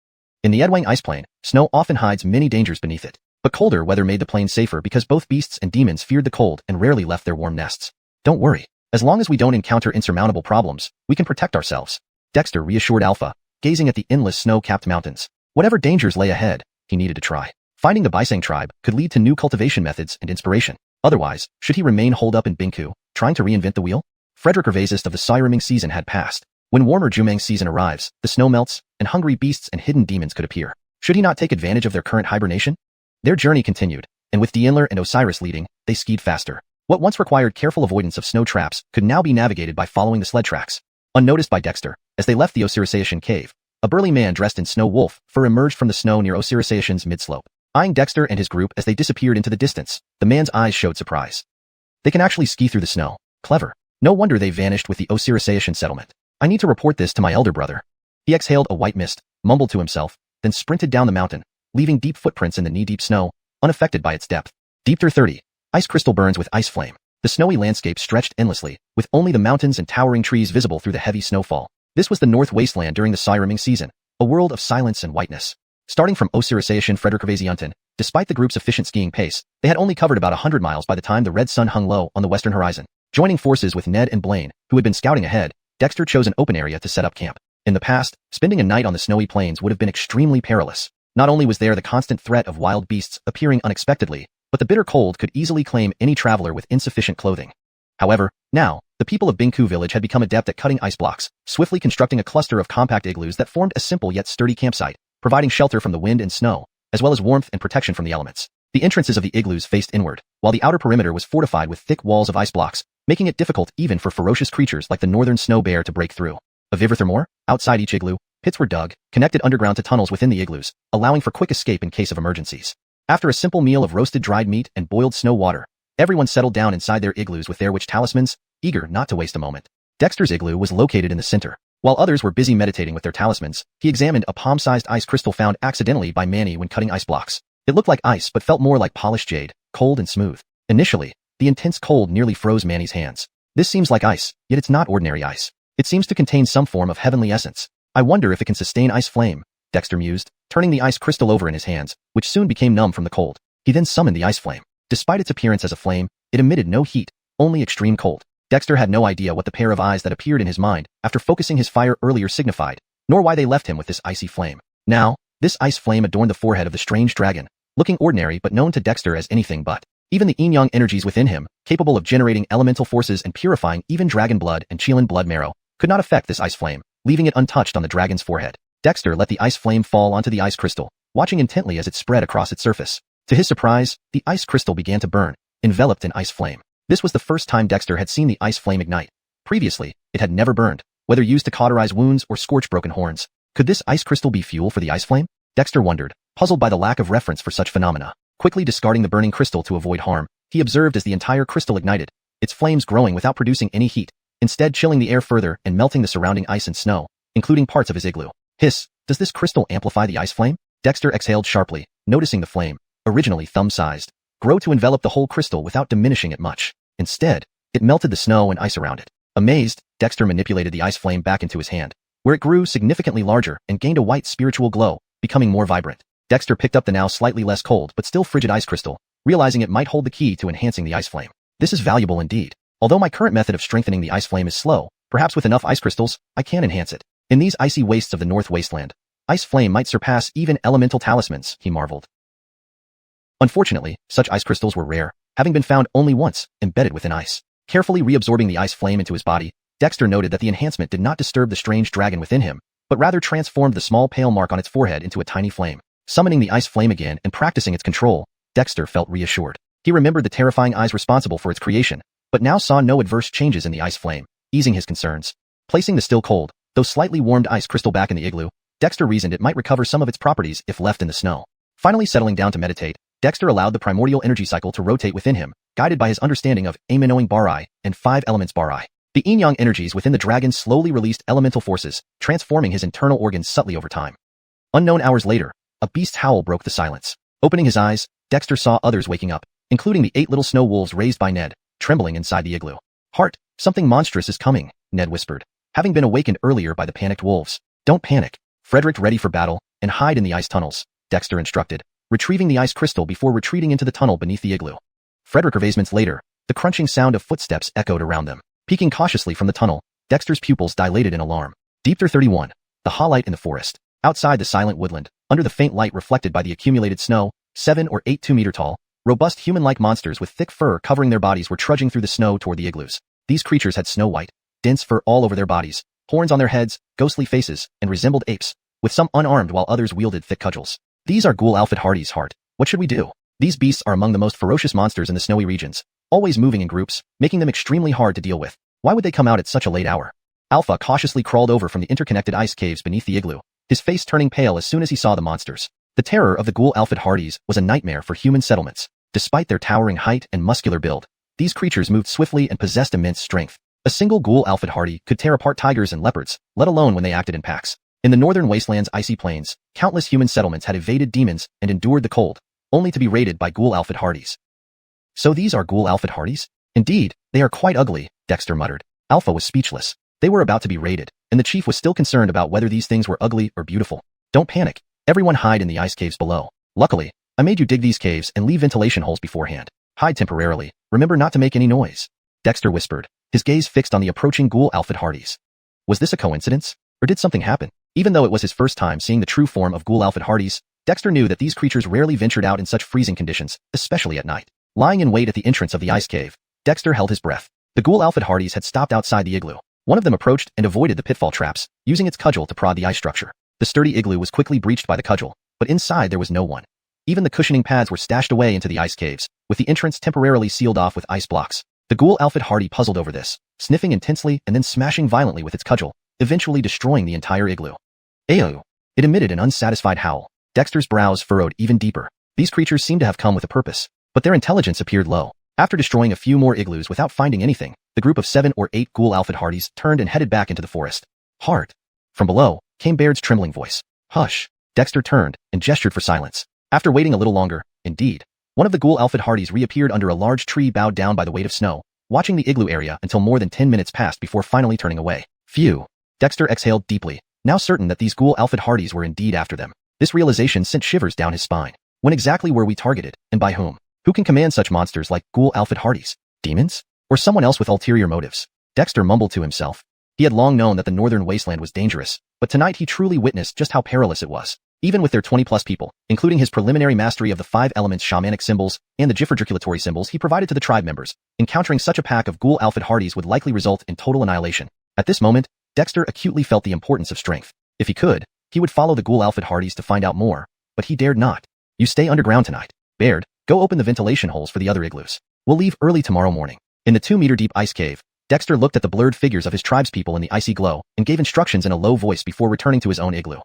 In the Edwang ice plain, snow often hides many dangers beneath it, but colder weather made the plain safer because both beasts and demons feared the cold and rarely left their warm nests. Don't worry. As long as we don't encounter insurmountable problems, we can protect ourselves. Dexter reassured Alpha, gazing at the endless snow-capped mountains. Whatever dangers lay ahead, he needed to try. Finding the Bisang tribe could lead to new cultivation methods and inspiration. Otherwise, should he remain holed up in Binku, trying to reinvent the wheel? Frederick Gervaisist of the siriming season had passed. When warmer Jumang season arrives, the snow melts, and hungry beasts and hidden demons could appear. Should he not take advantage of their current hibernation? Their journey continued, and with Dienler and Osiris leading, they skied faster. What once required careful avoidance of snow traps could now be navigated by following the sled tracks. Unnoticed by Dexter, as they left the Osirisation cave, a burly man dressed in snow wolf fur emerged from the snow near Osirisation's midslope. Eyeing Dexter and his group as they disappeared into the distance, the man's eyes showed surprise. They can actually ski through the snow. Clever. No wonder they vanished with the Osirisation settlement. I need to report this to my elder brother. He exhaled a white mist, mumbled to himself, then sprinted down the mountain, leaving deep footprints in the knee-deep snow, unaffected by its depth. Deep through 30, ice crystal burns with ice flame. The snowy landscape stretched endlessly, with only the mountains and towering trees visible through the heavy snowfall. This was the North Wasteland during the siriming season, a world of silence and whiteness. Starting from Osirisation Frederickavaisiunten, despite the group's efficient skiing pace, they had only covered about 100 miles by the time the red sun hung low on the western horizon. Joining forces with Ned and Blaine, who had been scouting ahead, Dexter chose an open area to set up camp. In the past, spending a night on the snowy plains would have been extremely perilous. Not only was there the constant threat of wild beasts appearing unexpectedly, but the bitter cold could easily claim any traveler with insufficient clothing. However, now, the people of Binku village had become adept at cutting ice blocks, swiftly constructing a cluster of compact igloos that formed a simple yet sturdy campsite, providing shelter from the wind and snow, as well as warmth and protection from the elements. The entrances of the igloos faced inward, while the outer perimeter was fortified with thick walls of ice blocks, making it difficult even for ferocious creatures like the northern snow bear to break through. Furthermore, outside each igloo, pits were dug, connected underground to tunnels within the igloos, allowing for quick escape in case of emergencies. After a simple meal of roasted dried meat and boiled snow water, everyone settled down inside their igloos with their witch talismans, eager not to waste a moment. Dexter's igloo was located in the center. While others were busy meditating with their talismans, he examined a palm-sized ice crystal found accidentally by Manny when cutting ice blocks. It looked like ice but felt more like polished jade, cold and smooth. Initially, the intense cold nearly froze Manny's hands. This seems like ice, yet it's not ordinary ice. It seems to contain some form of heavenly essence. I wonder if it can sustain ice flame, Dexter mused, turning the ice crystal over in his hands, which soon became numb from the cold. He then summoned the ice flame. Despite its appearance as a flame, it emitted no heat, only extreme cold. Dexter had no idea what the pair of eyes that appeared in his mind after focusing his fire earlier signified, nor why they left him with this icy flame. Now, this ice flame adorned the forehead of the strange dragon, looking ordinary but known to Dexter as anything but. Even the yin-yang energies within him, capable of generating elemental forces and purifying even dragon blood and qilin blood marrow, could not affect this ice flame, leaving it untouched on the dragon's forehead. Dexter let the ice flame fall onto the ice crystal, watching intently as it spread across its surface. To his surprise, the ice crystal began to burn, enveloped in ice flame. This was the first time Dexter had seen the ice flame ignite. Previously, it had never burned, whether used to cauterize wounds or scorch broken horns. Could this ice crystal be fuel for the ice flame? Dexter wondered, puzzled by the lack of reference for such phenomena. Quickly discarding the burning crystal to avoid harm, he observed as the entire crystal ignited, its flames growing without producing any heat, instead chilling the air further and melting the surrounding ice and snow, including parts of his igloo. Hiss, does this crystal amplify the ice flame? Dexter exhaled sharply, noticing the flame, originally thumb-sized, grow to envelop the whole crystal without diminishing it much. Instead, it melted the snow and ice around it. Amazed, Dexter manipulated the ice flame back into his hand, where it grew significantly larger and gained a white spiritual glow, becoming more vibrant. Dexter picked up the now slightly less cold but still frigid ice crystal, realizing it might hold the key to enhancing the ice flame. This is valuable indeed. Although my current method of strengthening the ice flame is slow, perhaps with enough ice crystals, I can enhance it. In these icy wastes of the North Wasteland, ice flame might surpass even elemental talismans, he marveled. Unfortunately, such ice crystals were rare, having been found only once, embedded within ice. Carefully reabsorbing the ice flame into his body, Dexter noted that the enhancement did not disturb the strange dragon within him, but rather transformed the small pale mark on its forehead into a tiny flame. Summoning the ice flame again and practicing its control, Dexter felt reassured. He remembered the terrifying eyes responsible for its creation, but now saw no adverse changes in the ice flame, easing his concerns. Placing the still cold, though slightly warmed ice crystal back in the igloo, Dexter reasoned it might recover some of its properties if left in the snow. Finally settling down to meditate, Dexter allowed the primordial energy cycle to rotate within him, guided by his understanding of Aminnoing Barai and 5 elements Barai. The yin-yang energies within the dragon slowly released elemental forces, transforming his internal organs subtly over time. Unknown hours later, a beast's howl broke the silence. Opening his eyes, Dexter saw others waking up, including the 8 little snow wolves raised by Ned, trembling inside the igloo. "Heart, something monstrous is coming," Ned whispered, having been awakened earlier by the panicked wolves. "Don't panic. Frederick, ready for battle, and hide in the ice tunnels," Dexter instructed, retrieving the ice crystal before retreating into the tunnel beneath the igloo. Frederick ervasements later, the crunching sound of footsteps echoed around them. Peeking cautiously from the tunnel, Dexter's pupils dilated in alarm. Deepter 31. The Hawlight in the forest. Outside the silent woodland, under the faint light reflected by the accumulated snow, 7 or 8 2-meter tall, robust human-like monsters with thick fur covering their bodies were trudging through the snow toward the igloos. These creatures had snow-white, dense fur all over their bodies, horns on their heads, ghostly faces, and resembled apes, with some unarmed while others wielded thick cudgels. "These are Ghoul Alfred Hardy's heart. What should we do? These beasts are among the most ferocious monsters in the snowy regions, always moving in groups, making them extremely hard to deal with. Why would they come out at such a late hour?" Alpha cautiously crawled over from the interconnected ice caves beneath the igloo, his face turning pale as soon as he saw the monsters. The terror of the Ghoul Alfred Hardys was a nightmare for human settlements. Despite their towering height and muscular build, these creatures moved swiftly and possessed immense strength. A single Ghoul Alfred Hardy could tear apart tigers and leopards, let alone when they acted in packs. In the northern wasteland's icy plains, countless human settlements had evaded demons and endured the cold, only to be raided by Ghoul Alfred Hardys. "So these are Ghoul Alfred Hardys? Indeed, they are quite ugly," Dexter muttered. Alpha was speechless. They were about to be raided, and the chief was still concerned about whether these things were ugly or beautiful. "Don't panic. Everyone hide in the ice caves below. Luckily, I made you dig these caves and leave ventilation holes beforehand. Hide temporarily. Remember not to make any noise," Dexter whispered, his gaze fixed on the approaching Ghoul Alfred Hardys. Was this a coincidence? Or did something happen? Even though it was his first time seeing the true form of Ghoul Alfred Hardys, Dexter knew that these creatures rarely ventured out in such freezing conditions, especially at night. Lying in wait at the entrance of the ice cave, Dexter held his breath. The Ghoul Alfred Hardys had stopped outside the igloo. One of them approached and avoided the pitfall traps, using its cudgel to prod the ice structure. The sturdy igloo was quickly breached by the cudgel, but inside there was no one. Even the cushioning pads were stashed away into the ice caves, with the entrance temporarily sealed off with ice blocks. The Ghoul Alfred Hardy puzzled over this, sniffing intensely and then smashing violently with its cudgel, eventually destroying the entire igloo. "Ayo!" It emitted an unsatisfied howl. Dexter's brows furrowed even deeper. These creatures seemed to have come with a purpose, but their intelligence appeared low. After destroying a few more igloos without finding anything, the group of 7 or 8 Ghoul Alfred Hardys turned and headed back into the forest. "Heart!" From below came Baird's trembling voice. "Hush!" Dexter turned and gestured for silence. After waiting a little longer, indeed, one of the Ghoul Alfred Hardys reappeared under a large tree bowed down by the weight of snow, watching the igloo area until more than 10 minutes passed before finally turning away. Phew! Dexter exhaled deeply, now certain that these Ghoul Alfred Hardys were indeed after them. This realization sent shivers down his spine. When exactly were we targeted, and by whom? Who can command such monsters like Ghoul Alfred Hardys? Demons? Or someone else with ulterior motives? Dexter mumbled to himself. He had long known that the northern wasteland was dangerous, but tonight he truly witnessed just how perilous it was. Even with their 20-plus people, including his preliminary mastery of the 5 elements shamanic symbols and the Jiffer-circulatory symbols he provided to the tribe members, encountering such a pack of Ghoul Alfred Hardys would likely result in total annihilation. At this moment, Dexter acutely felt the importance of strength. If he could, He would follow the ghoul Alfred Hardys to find out more, but he dared not. You stay underground tonight. Baird, go open the ventilation holes for the other igloos. We'll leave early tomorrow morning. In the 2-meter-deep ice cave, Dexter looked at the blurred figures of his tribespeople in the icy glow and gave instructions in a low voice before returning to his own igloo.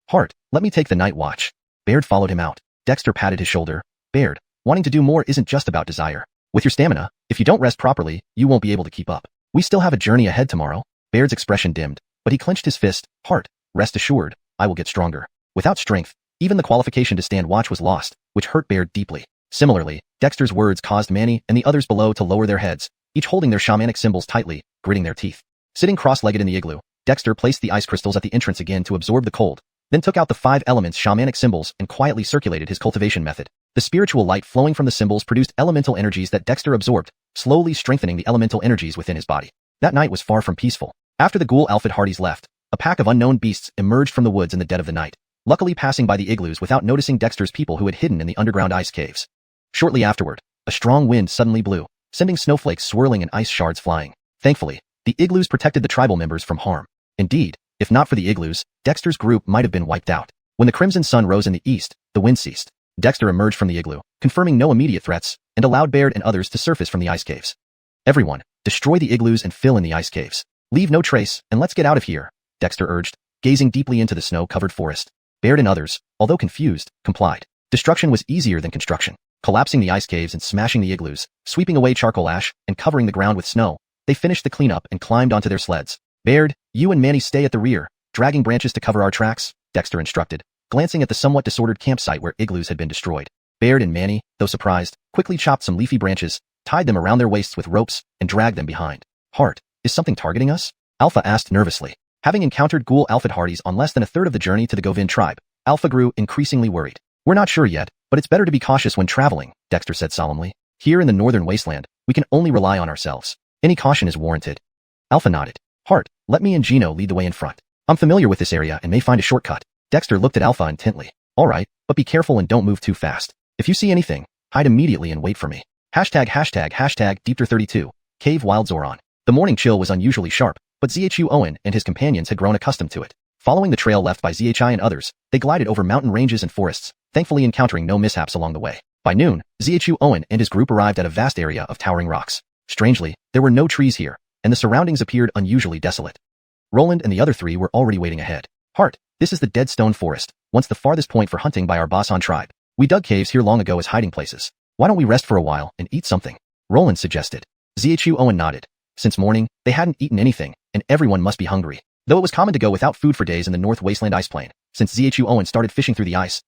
Hart, let me take the night watch. Baird followed him out. Dexter patted his shoulder. Baird, wanting to do more isn't just about desire. With your stamina, if you don't rest properly, you won't be able to keep up. We still have a journey ahead tomorrow. Baird's expression dimmed, but he clenched his fist. Hart, rest assured, I will get stronger. Without strength, even the qualification to stand watch was lost, which hurt Baird deeply. Similarly, Dexter's words caused Manny and the others below to lower their heads, each holding their shamanic symbols tightly, gritting their teeth. Sitting cross-legged in the igloo, Dexter placed the ice crystals at the entrance again to absorb the cold, then took out the 5 elements shamanic symbols and quietly circulated his cultivation method. The spiritual light flowing from the symbols produced elemental energies that Dexter absorbed, slowly strengthening the elemental energies within his body. That night was far from peaceful. After the ghoul Alfred Hardys left, a pack of unknown beasts emerged from the woods in the dead of the night, luckily passing by the igloos without noticing Dexter's people who had hidden in the underground ice caves. Shortly afterward, a strong wind suddenly blew, sending snowflakes swirling and ice shards flying. Thankfully, the igloos protected the tribal members from harm. Indeed, if not for the igloos, Dexter's group might have been wiped out. When the crimson sun rose in the east, the wind ceased. Dexter emerged from the igloo, confirming no immediate threats, and allowed Baird and others to surface from the ice caves. Everyone, destroy the igloos and fill in the ice caves. Leave no trace, and let's get out of here, Dexter urged, gazing deeply into the snow-covered forest. Baird and others, although confused, complied. Destruction was easier than construction. Collapsing the ice caves and smashing the igloos, sweeping away charcoal ash, and covering the ground with snow, they finished the cleanup and climbed onto their sleds. Baird, you and Manny stay at the rear, dragging branches to cover our tracks, Dexter instructed, glancing at the somewhat disordered campsite where igloos had been destroyed. Baird and Manny, though surprised, quickly chopped some leafy branches, tied them around their waists with ropes, and dragged them behind. Hart, is something targeting us? Alpha asked nervously. Having encountered ghoul Alfred Hardys on less than a third of the journey to the Govin tribe, Alpha grew increasingly worried. We're not sure yet, but it's better to be cautious when traveling, Dexter said solemnly. Here in the northern wasteland, we can only rely on ourselves. Any caution is warranted. Alpha nodded. Hart, let me and Gino lead the way in front. I'm familiar with this area and may find a shortcut. Dexter looked at Alpha intently. All right, but be careful and don't move too fast. If you see anything, hide immediately and wait for me. #Deepter32, Cave Wild Zoran. The morning chill was unusually sharp, but xuanhuan and his companions had grown accustomed to it. Following the trail left by Zhi and others, they glided over mountain ranges and forests, thankfully encountering no mishaps along the way. By noon, xuanhuan and his group arrived at a vast area of towering rocks. Strangely, there were no trees here, and the surroundings appeared unusually desolate. Roland and the other 3 were already waiting ahead. Hart, this is the Dead Stone Forest, once the farthest point for hunting by our Basan tribe. We dug caves here long ago as hiding places. Why don't we rest for a while and eat something? Roland suggested. Xuanhuan nodded. Since morning, they hadn't eaten anything, and everyone must be hungry. Though it was common to go without food for days in the North Wasteland ice plain, since xuanhuan started fishing through the ice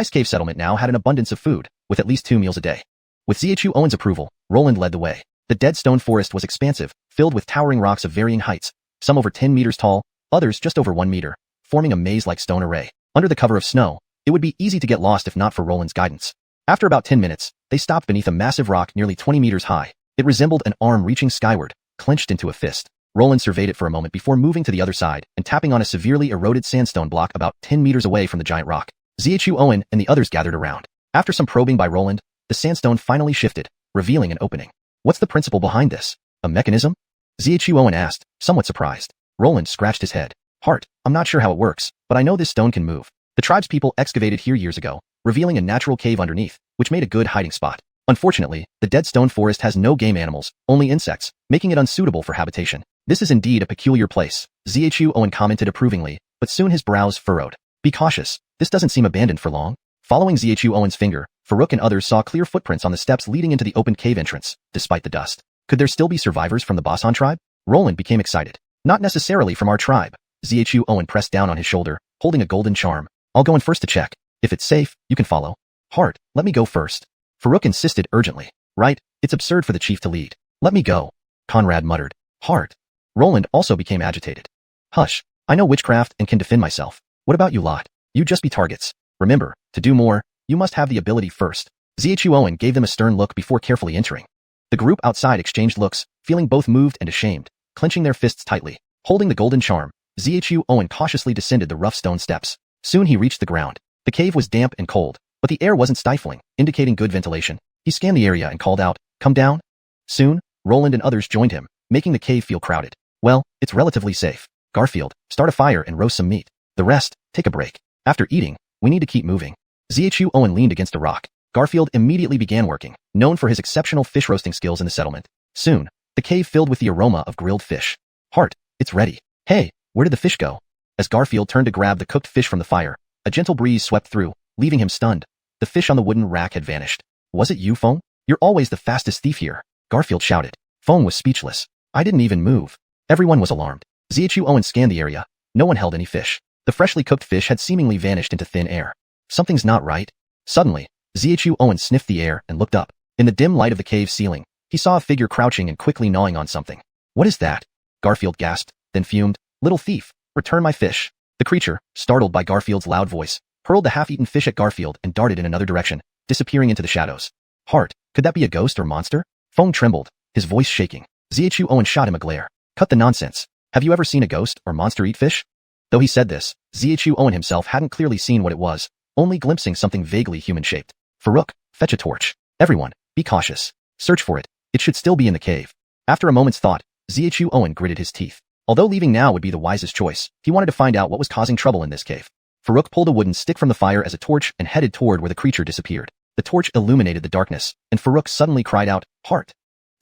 cave settlement now had an abundance of food, with at least 2 meals a day. With xuanhuan's approval, Roland led the way. The Dead Stone Forest was expansive, filled with towering rocks of varying heights, some over 10 meters tall, others just over 1 meter, forming a maze-like stone array. Under the cover of snow, it would be easy to get lost if not for Roland's guidance. After about 10 minutes, they stopped beneath a massive rock nearly 20 meters high. It resembled an arm reaching skyward, clenched into a fist. Roland surveyed it for a moment before moving to the other side and tapping on a severely eroded sandstone block about 10 meters away from the giant rock. Xuanhuan and the others gathered around. After some probing by Roland, the sandstone finally shifted, revealing an opening. What's the principle behind this? A mechanism? Xuanhuan asked, somewhat surprised. Roland scratched his head. Hart, I'm not sure how it works, but I know this stone can move. The tribe's people excavated here years ago, revealing a natural cave underneath, which made a good hiding spot. Unfortunately, the Dead Stone Forest has no game animals, only insects, making it unsuitable for habitation. This is indeed a peculiar place, Xuanhuan commented approvingly, but soon his brows furrowed. Be cautious, this doesn't seem abandoned for long. Following Xuanhuan's finger, Farouk and others saw clear footprints on the steps leading into the open cave entrance, despite the dust. Could there still be survivors from the Basan tribe? Roland became excited. Not necessarily from our tribe. Xuanhuan pressed down on his shoulder, holding a golden charm. I'll go in first to check. If it's safe, you can follow. Hart, let me go first. Farouk insisted urgently. Right, it's absurd for the chief to lead. Let me go. Conrad muttered. Hart. Roland also became agitated. Hush, I know witchcraft and can defend myself. What about you lot? You just be targets. Remember, to do more, you must have the ability first. Xuanhuan gave them a stern look before carefully entering. The group outside exchanged looks, feeling both moved and ashamed, clenching their fists tightly. Holding the golden charm, Xuanhuan cautiously descended the rough stone steps. Soon he reached the ground. The cave was damp and cold, but the air wasn't stifling, indicating good ventilation. He scanned the area and called out, "Come down." Soon, Roland and others joined him, making the cave feel crowded. Well, it's relatively safe. Garfield, start a fire and roast some meat. The rest, take a break. After eating, we need to keep moving. Xuanhuan leaned against a rock. Garfield immediately began working, known for his exceptional fish roasting skills in the settlement. Soon, the cave filled with the aroma of grilled fish. Heart, it's ready. Hey, where did the fish go? As Garfield turned to grab the cooked fish from the fire, a gentle breeze swept through, leaving him stunned. The fish on the wooden rack had vanished. Was it you, Feng? You're always the fastest thief here, Garfield shouted. Feng was speechless. I didn't even move. Everyone was alarmed. Xuanhuan scanned the area. No one held any fish. The freshly cooked fish had seemingly vanished into thin air. Something's not right. Suddenly, Xuanhuan sniffed the air and looked up. In the dim light of the cave ceiling, he saw a figure crouching and quickly gnawing on something. What is that? Garfield gasped, then fumed. Little thief, return my fish. The creature, startled by Garfield's loud voice, hurled the half-eaten fish at Garfield and darted in another direction, disappearing into the shadows. Heart, could that be a ghost or monster? Feng trembled, his voice shaking. Xuanhuan shot him a glare. Cut the nonsense. Have you ever seen a ghost or monster eat fish? Though he said this, Xuanhuan himself hadn't clearly seen what it was, only glimpsing something vaguely human-shaped. Farouk, fetch a torch. Everyone, be cautious. Search for it. It should still be in the cave. After a moment's thought, Xuanhuan gritted his teeth. Although leaving now would be the wisest choice, he wanted to find out what was causing trouble in this cave. Farouk pulled a wooden stick from the fire as a torch and headed toward where the creature disappeared. The torch illuminated the darkness, and Farouk suddenly cried out, Heart!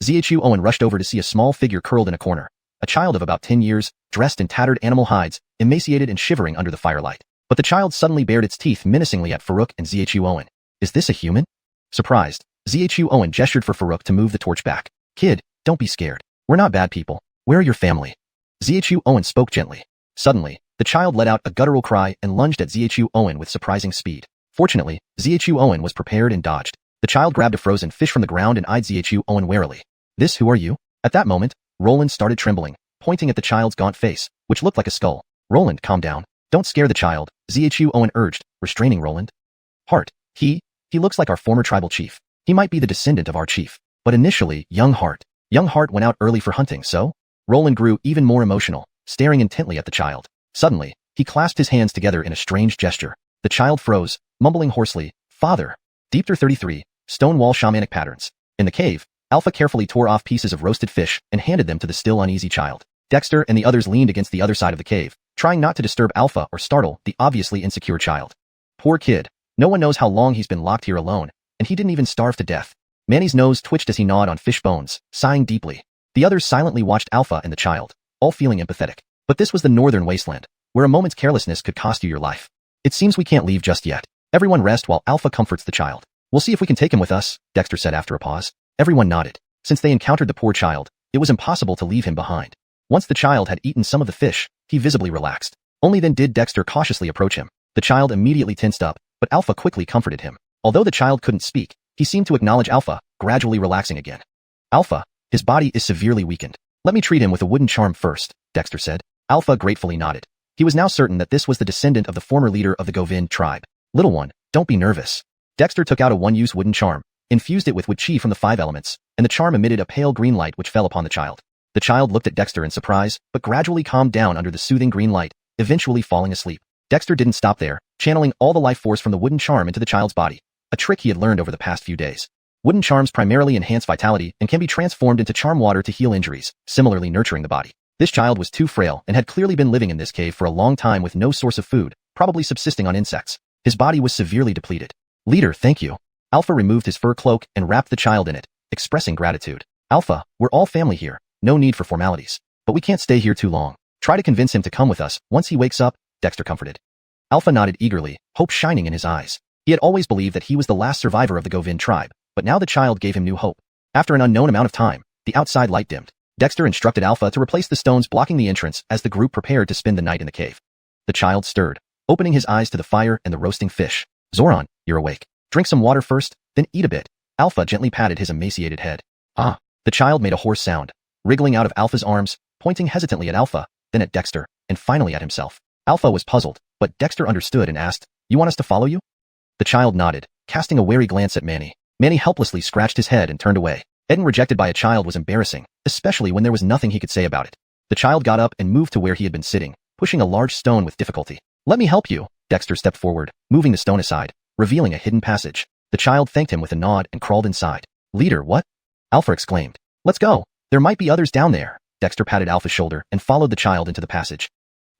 Xuanhuan rushed over to see a small figure curled in a corner. A child of about 10 years, dressed in tattered animal hides, emaciated and shivering under the firelight. But the child suddenly bared its teeth menacingly at Farouk and Xuanhuan. Is this a human? Surprised, Xuanhuan gestured for Farouk to move the torch back. Kid, don't be scared. We're not bad people. Where are your family? Xuanhuan spoke gently. Suddenly, the child let out a guttural cry and lunged at Xuanhuan with surprising speed. Fortunately, Xuanhuan was prepared and dodged. The child grabbed a frozen fish from the ground and eyed Xuanhuan warily. Who are you? At that moment, Roland started trembling, pointing at the child's gaunt face, which looked like a skull. Roland, calm down. Don't scare the child, Xuanhuan urged, restraining Roland. Heart, he looks like our former tribal chief. He might be the descendant of our chief. But initially, Young Heart went out early for hunting, so? Roland grew even more emotional, staring intently at the child. Suddenly, he clasped his hands together in a strange gesture. The child froze, mumbling hoarsely, Father. Deepter 33, Stonewall Shamanic Patterns. In the cave, Alpha carefully tore off pieces of roasted fish and handed them to the still uneasy child. Dexter and the others leaned against the other side of the cave, trying not to disturb Alpha or startle the obviously insecure child. Poor kid. No one knows how long he's been locked here alone, and he didn't even starve to death. Manny's nose twitched as he gnawed on fish bones, sighing deeply. The others silently watched Alpha and the child, all feeling empathetic. But this was the northern wasteland, where a moment's carelessness could cost you your life. It seems we can't leave just yet. Everyone rest while Alpha comforts the child. We'll see if we can take him with us, Dexter said after a pause. Everyone nodded. Since they encountered the poor child, it was impossible to leave him behind. Once the child had eaten some of the fish, he visibly relaxed. Only then did Dexter cautiously approach him. The child immediately tensed up, but Alpha quickly comforted him. Although the child couldn't speak, he seemed to acknowledge Alpha, gradually relaxing again. Alpha, his body is severely weakened. Let me treat him with a wooden charm first, Dexter said. Alpha gratefully nodded. He was now certain that this was the descendant of the former leader of the Govind tribe. Little one, don't be nervous. Dexter took out a one-use wooden charm, infused it with wood chi from the 5 elements, and the charm emitted a pale green light which fell upon the child. The child looked at Dexter in surprise, but gradually calmed down under the soothing green light, eventually falling asleep. Dexter didn't stop there, channeling all the life force from the wooden charm into the child's body, a trick he had learned over the past few days. Wooden charms primarily enhance vitality and can be transformed into charm water to heal injuries, similarly nurturing the body. This child was too frail and had clearly been living in this cave for a long time with no source of food, probably subsisting on insects. His body was severely depleted. Leader, thank you. Alpha removed his fur cloak and wrapped the child in it, expressing gratitude. Alpha, we're all family here, no need for formalities. But we can't stay here too long. Try to convince him to come with us once he wakes up, Dexter comforted. Alpha nodded eagerly, hope shining in his eyes. He had always believed that he was the last survivor of the Govind tribe, but now the child gave him new hope. After an unknown amount of time, the outside light dimmed. Dexter instructed Alpha to replace the stones blocking the entrance as the group prepared to spend the night in the cave. The child stirred, opening his eyes to the fire and the roasting fish. Zoran, you're awake. Drink some water first, then eat a bit. Alpha gently patted his emaciated head. Ah. The child made a hoarse sound, wriggling out of Alpha's arms, pointing hesitantly at Alpha, then at Dexter, and finally at himself. Alpha was puzzled, but Dexter understood and asked, You want us to follow you? The child nodded, casting a wary glance at Manny. Manny helplessly scratched his head and turned away. Getting rejected by a child was embarrassing, especially when there was nothing he could say about it. The child got up and moved to where he had been sitting, pushing a large stone with difficulty. Let me help you. Dexter stepped forward, moving the stone aside, revealing a hidden passage. The child thanked him with a nod and crawled inside. Leader, what? Alpha exclaimed. Let's go. There might be others down there. Dexter patted Alpha's shoulder and followed the child into the passage.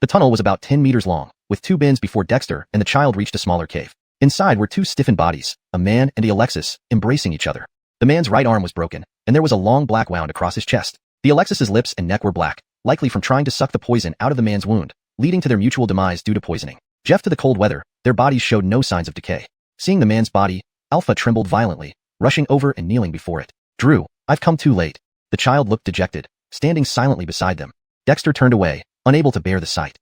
The tunnel was about 10 meters long, with 2 bins before Dexter and the child reached a smaller cave. Inside were 2 stiffened bodies, a man and Alexis, embracing each other. The man's right arm was broken, and there was a long black wound across his chest. The Alexis's lips and neck were black, likely from trying to suck the poison out of the man's wound, leading to their mutual demise due to poisoning. Deaf to the cold weather, their bodies showed no signs of decay. Seeing the man's body, Alpha trembled violently, rushing over and kneeling before it. Drew, I've come too late. The child looked dejected, standing silently beside them. Dexter turned away, unable to bear the sight.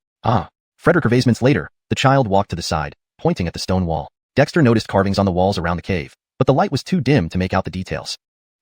Frederick Ervasements later, the child walked to the side, pointing at the stone wall. Dexter noticed carvings on the walls around the cave, but the light was too dim to make out the details.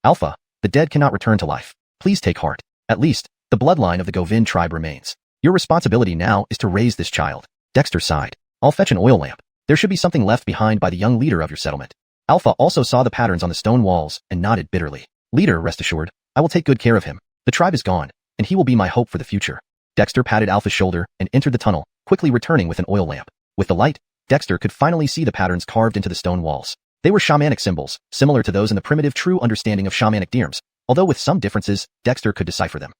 Alpha, the dead cannot return to life. Please take heart. At least, the bloodline of the Govin tribe remains. Your responsibility now is to raise this child. Dexter sighed. I'll fetch an oil lamp. There should be something left behind by the young leader of your settlement. Alpha also saw the patterns on the stone walls and nodded bitterly. Leader, rest assured, I will take good care of him. The tribe is gone, and he will be my hope for the future. Dexter patted Alpha's shoulder and entered the tunnel, quickly returning with an oil lamp. With the light, Dexter could finally see the patterns carved into the stone walls. They were shamanic symbols, similar to those in the primitive true understanding of shamanic terms, although with some differences, Dexter could decipher them.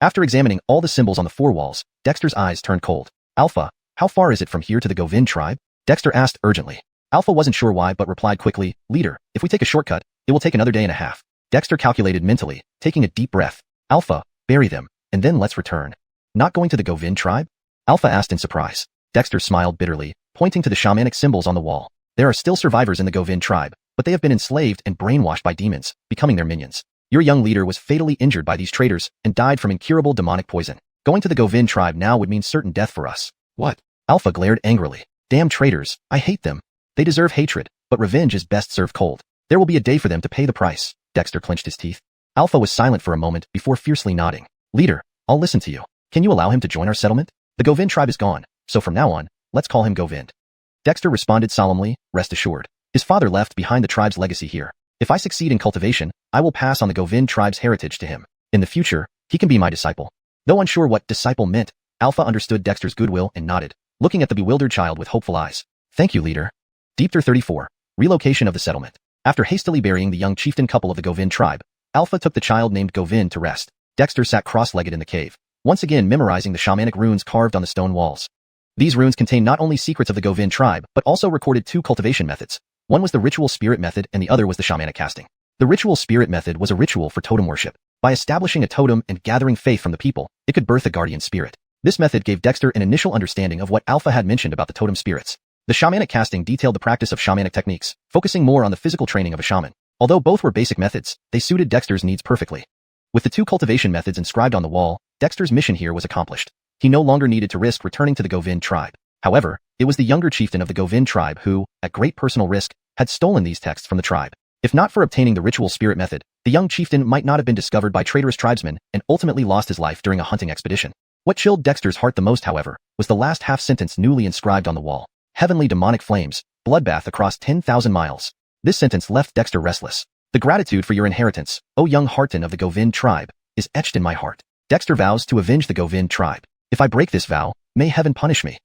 After examining all the symbols on the 4 walls, Dexter's eyes turned cold. Alpha, how far is it from here to the Govin tribe? Dexter asked urgently. Alpha wasn't sure why but replied quickly, Leader, if we take a shortcut, it will take another day and a half. Dexter calculated mentally, taking a deep breath. Alpha, bury them, and then let's return. Not going to the Govin tribe? Alpha asked in surprise. Dexter smiled bitterly, pointing to the shamanic symbols on the wall. There are still survivors in the Govin tribe, but they have been enslaved and brainwashed by demons, becoming their minions. Your young leader was fatally injured by these traitors and died from incurable demonic poison. Going to the Govin tribe now would mean certain death for us. What? Alpha glared angrily. Damn traitors, I hate them. They deserve hatred, but revenge is best served cold. There will be a day for them to pay the price. Dexter clenched his teeth. Alpha was silent for a moment before fiercely nodding. Leader, I'll listen to you. Can you allow him to join our settlement? The Govin tribe is gone, so from now on, let's call him Govind. Dexter responded solemnly, rest assured. His father left behind the tribe's legacy here. If I succeed in cultivation, I will pass on the Govin tribe's heritage to him. In the future, he can be my disciple. Though unsure what disciple meant, Alpha understood Dexter's goodwill and nodded, looking at the bewildered child with hopeful eyes. Thank you, leader. Deepter 34. Relocation of the settlement. After hastily burying the young chieftain couple of the Govin tribe, Alpha took the child named Govind to rest. Dexter sat cross-legged in the cave, once again memorizing the shamanic runes carved on the stone walls. These runes contain not only secrets of the Govin tribe, but also recorded 2 cultivation methods. One was the ritual spirit method and the other was the shamanic casting. The ritual spirit method was a ritual for totem worship. By establishing a totem and gathering faith from the people, it could birth a guardian spirit. This method gave Dexter an initial understanding of what Alpha had mentioned about the totem spirits. The shamanic casting detailed the practice of shamanic techniques, focusing more on the physical training of a shaman. Although both were basic methods, they suited Dexter's needs perfectly. With the 2 cultivation methods inscribed on the wall, Dexter's mission here was accomplished. He no longer needed to risk returning to the Govin tribe. However, it was the younger chieftain of the Govin tribe who, at great personal risk, had stolen these texts from the tribe. If not for obtaining the ritual spirit method, the young chieftain might not have been discovered by traitorous tribesmen and ultimately lost his life during a hunting expedition. What chilled Dexter's heart the most, however, was the last half-sentence newly inscribed on the wall. Heavenly demonic flames, bloodbath across 10,000 miles. This sentence left Dexter restless. The gratitude for your inheritance, O young Harton of the Govin tribe, is etched in my heart. Dexter vows to avenge the Govin tribe. If I break this vow, may heaven punish me.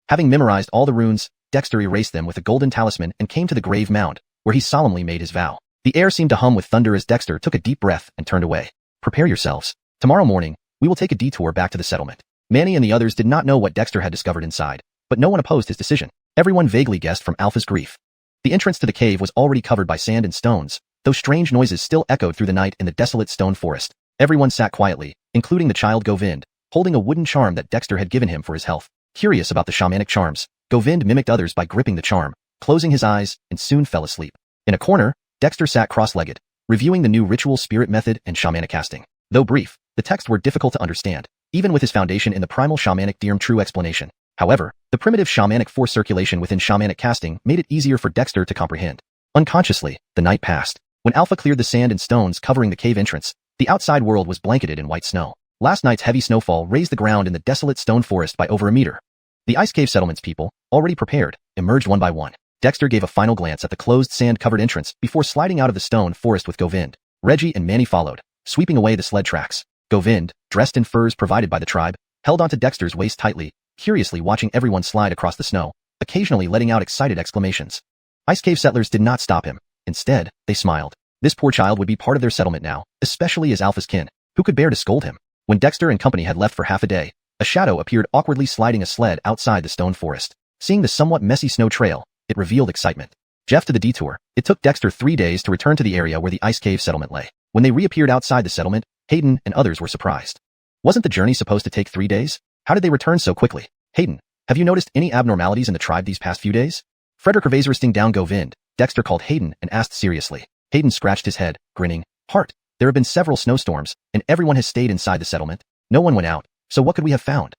Having memorized all the runes, Dexter erased them with a golden talisman and came to the grave mound, where he solemnly made his vow. The air seemed to hum with thunder as Dexter took a deep breath and turned away. Prepare yourselves. Tomorrow morning, we will take a detour back to the settlement. Manny and the others did not know what Dexter had discovered inside, but no one opposed his decision. Everyone vaguely guessed from Alpha's grief. The entrance to the cave was already covered by sand and stones, though strange noises still echoed through the night in the desolate stone forest. Everyone sat quietly, including the child Govind, holding a wooden charm that Dexter had given him for his health. Curious about the shamanic charms, Govind mimicked others by gripping the charm, closing his eyes, and soon fell asleep. In a corner, Dexter sat cross-legged, reviewing the new ritual spirit method and shamanic casting. Though brief, the texts were difficult to understand, even with his foundation in the primal shamanic Dirm true explanation. However, the primitive shamanic force circulation within shamanic casting made it easier for Dexter to comprehend. Unconsciously, the night passed. When Alpha cleared the sand and stones covering the cave entrance, the outside world was blanketed in white snow. Last night's heavy snowfall raised the ground in the desolate stone forest by over a meter. The ice cave settlement's people, already prepared, emerged one by one. Dexter gave a final glance at the closed sand-covered entrance before sliding out of the stone forest with Govind. Reggie and Manny followed, sweeping away the sled tracks. Govind, dressed in furs provided by the tribe, held onto Dexter's waist tightly, curiously watching everyone slide across the snow, occasionally letting out excited exclamations. Ice cave settlers did not stop him. Instead, they smiled. This poor child would be part of their settlement now, especially as Alpha's kin. Who could bear to scold him? When Dexter and company had left for half a day, A shadow appeared awkwardly sliding a sled outside the stone forest. Seeing the somewhat messy snow trail, it revealed excitement. Jeff to the detour. It took Dexter 3 days to return to the area where the ice cave settlement lay. When they reappeared outside the settlement, Hayden and others were surprised. Wasn't the journey supposed to take 3 days? How did they return so quickly? Hayden, have you noticed any abnormalities in the tribe these past few days? Frederick resting down go vind, Dexter called Hayden and asked seriously. Hayden scratched his head, grinning. Hart, there have been several snowstorms, and everyone has stayed inside the settlement. No one went out, so what could we have found?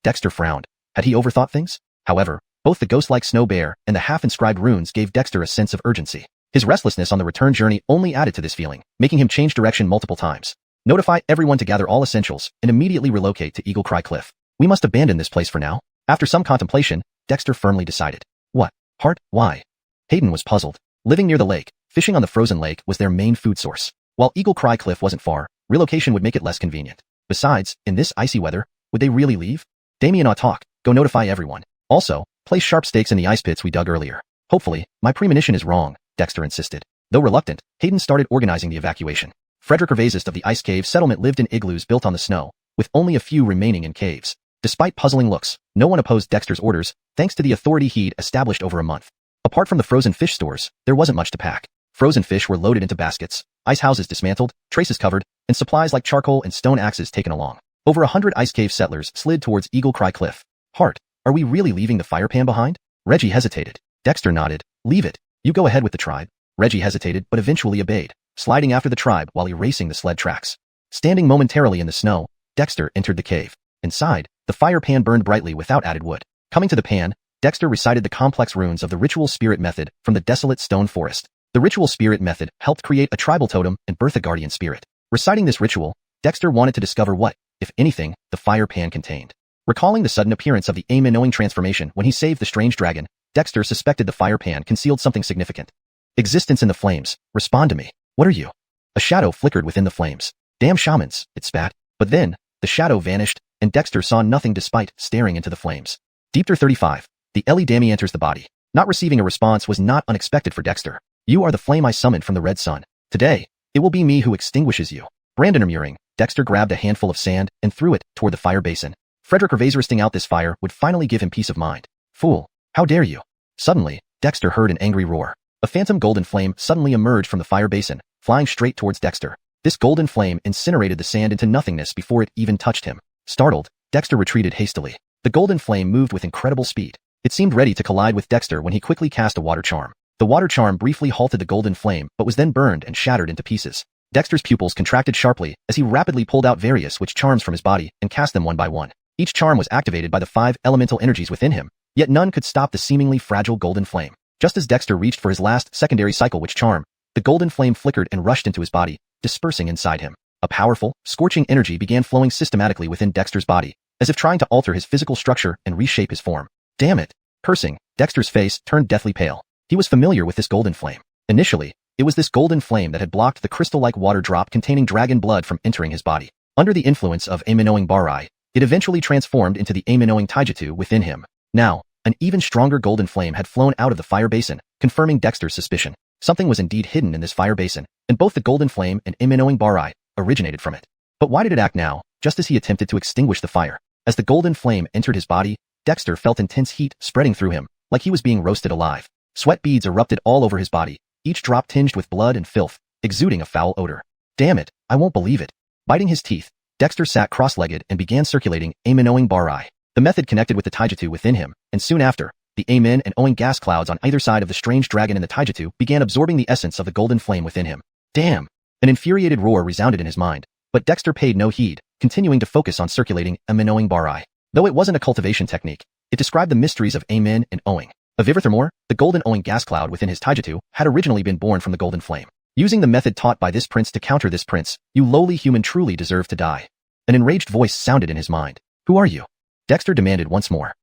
Dexter frowned. Had he overthought things? However, both the ghost-like snow bear and the half-inscribed runes gave Dexter a sense of urgency. His restlessness on the return journey only added to this feeling, making him change direction multiple times. Notify everyone to gather all essentials and immediately relocate to Eagle Cry Cliff. We must abandon this place for now. After some contemplation, Dexter firmly decided. What? Hart, why? Hayden was puzzled. Living near the lake, fishing on the frozen lake was their main food source. While Eagle Cry Cliff wasn't far, relocation would make it less convenient. Besides, in this icy weather, would they really leave? Damien ought talk, go notify everyone. Also, place sharp stakes in the ice pits we dug earlier. Hopefully, my premonition is wrong, Dexter insisted. Though reluctant, Hayden started organizing the evacuation. Frederick Revasist of the ice cave settlement lived in igloos built on the snow, with only a few remaining in caves. Despite puzzling looks, no one opposed Dexter's orders, thanks to the authority he'd established over a month. Apart from the frozen fish stores, there wasn't much to pack. Frozen fish were loaded into baskets, ice houses dismantled, traces covered, and supplies like charcoal and stone axes taken along. Over 100 ice cave settlers slid towards Eagle Cry Cliff. Hart, are we really leaving the fire pan behind? Reggie hesitated. Dexter nodded. Leave it. You go ahead with the tribe. Reggie hesitated but eventually obeyed, sliding after the tribe while erasing the sled tracks. Standing momentarily in the snow, Dexter entered the cave. Inside, the fire pan burned brightly without added wood. Coming to the pan, Dexter recited the complex runes of the ritual spirit method from the desolate stone forest. The ritual spirit method helped create a tribal totem and birth a guardian spirit. Reciting this ritual, Dexter wanted to discover what, if anything, the fire pan contained. Recalling the sudden appearance of the Aim-knowing transformation when he saved the strange dragon, Dexter suspected the fire pan concealed something significant. Existence in the flames. Respond to me. What are you? A shadow flickered within the flames. Damn shamans, it spat. But then, the shadow vanished, and Dexter saw nothing despite staring into the flames. Deepter 35. The Ellie Dammy enters the body. Not receiving a response was not unexpected for Dexter. You are the flame I summoned from the red sun. Today, it will be me who extinguishes you. Brandon murmuring, Dexter grabbed a handful of sand and threw it toward the fire basin. Frederick resting out this fire would finally give him peace of mind. Fool, how dare you? Suddenly, Dexter heard an angry roar. A phantom golden flame suddenly emerged from the fire basin, flying straight towards Dexter. This golden flame incinerated the sand into nothingness before it even touched him. Startled, Dexter retreated hastily. The golden flame moved with incredible speed. It seemed ready to collide with Dexter when he quickly cast a water charm. The water charm briefly halted the golden flame but was then burned and shattered into pieces. Dexter's pupils contracted sharply as he rapidly pulled out various witch charms from his body and cast them one by one. Each charm was activated by the 5 elemental energies within him, yet none could stop the seemingly fragile golden flame. Just as Dexter reached for his last secondary cycle witch charm, the golden flame flickered and rushed into his body, dispersing inside him. A powerful, scorching energy began flowing systematically within Dexter's body, as if trying to alter his physical structure and reshape his form. Damn it! Cursing, Dexter's face turned deathly pale. He was familiar with this golden flame. Initially, it was this golden flame that had blocked the crystal-like water drop containing dragon blood from entering his body. Under the influence of Aim-knowing Barai, it eventually transformed into the Aim-knowing Taijutsu within him. Now, an even stronger golden flame had flown out of the fire basin, confirming Dexter's suspicion. Something was indeed hidden in this fire basin, and both the golden flame and Aim-knowing Barai originated from it. But why did it act now, just as he attempted to extinguish the fire? As the golden flame entered his body, Dexter felt intense heat spreading through him, like he was being roasted alive. Sweat beads erupted all over his body, each drop tinged with blood and filth, exuding a foul odor. Damn it, I won't believe it. Biting his teeth, Dexter sat cross-legged and began circulating Aim-knowing Barai. The method connected with the Taijutsu within him, and soon after, the Aim and Owing gas clouds on either side of the strange dragon and the Taijutsu began absorbing the essence of the golden flame within him. Damn! An infuriated roar resounded in his mind, but Dexter paid no heed, continuing to focus on circulating Aim-knowing Barai. Though it wasn't a cultivation technique, it described the mysteries of Aim and Owing. Furthermore, the golden Owing gas cloud within his Taijutsu had originally been born from the golden flame. Using the method taught by this prince to counter this prince, you lowly human truly deserve to die. An enraged voice sounded in his mind. Who are you? Dexter demanded once more.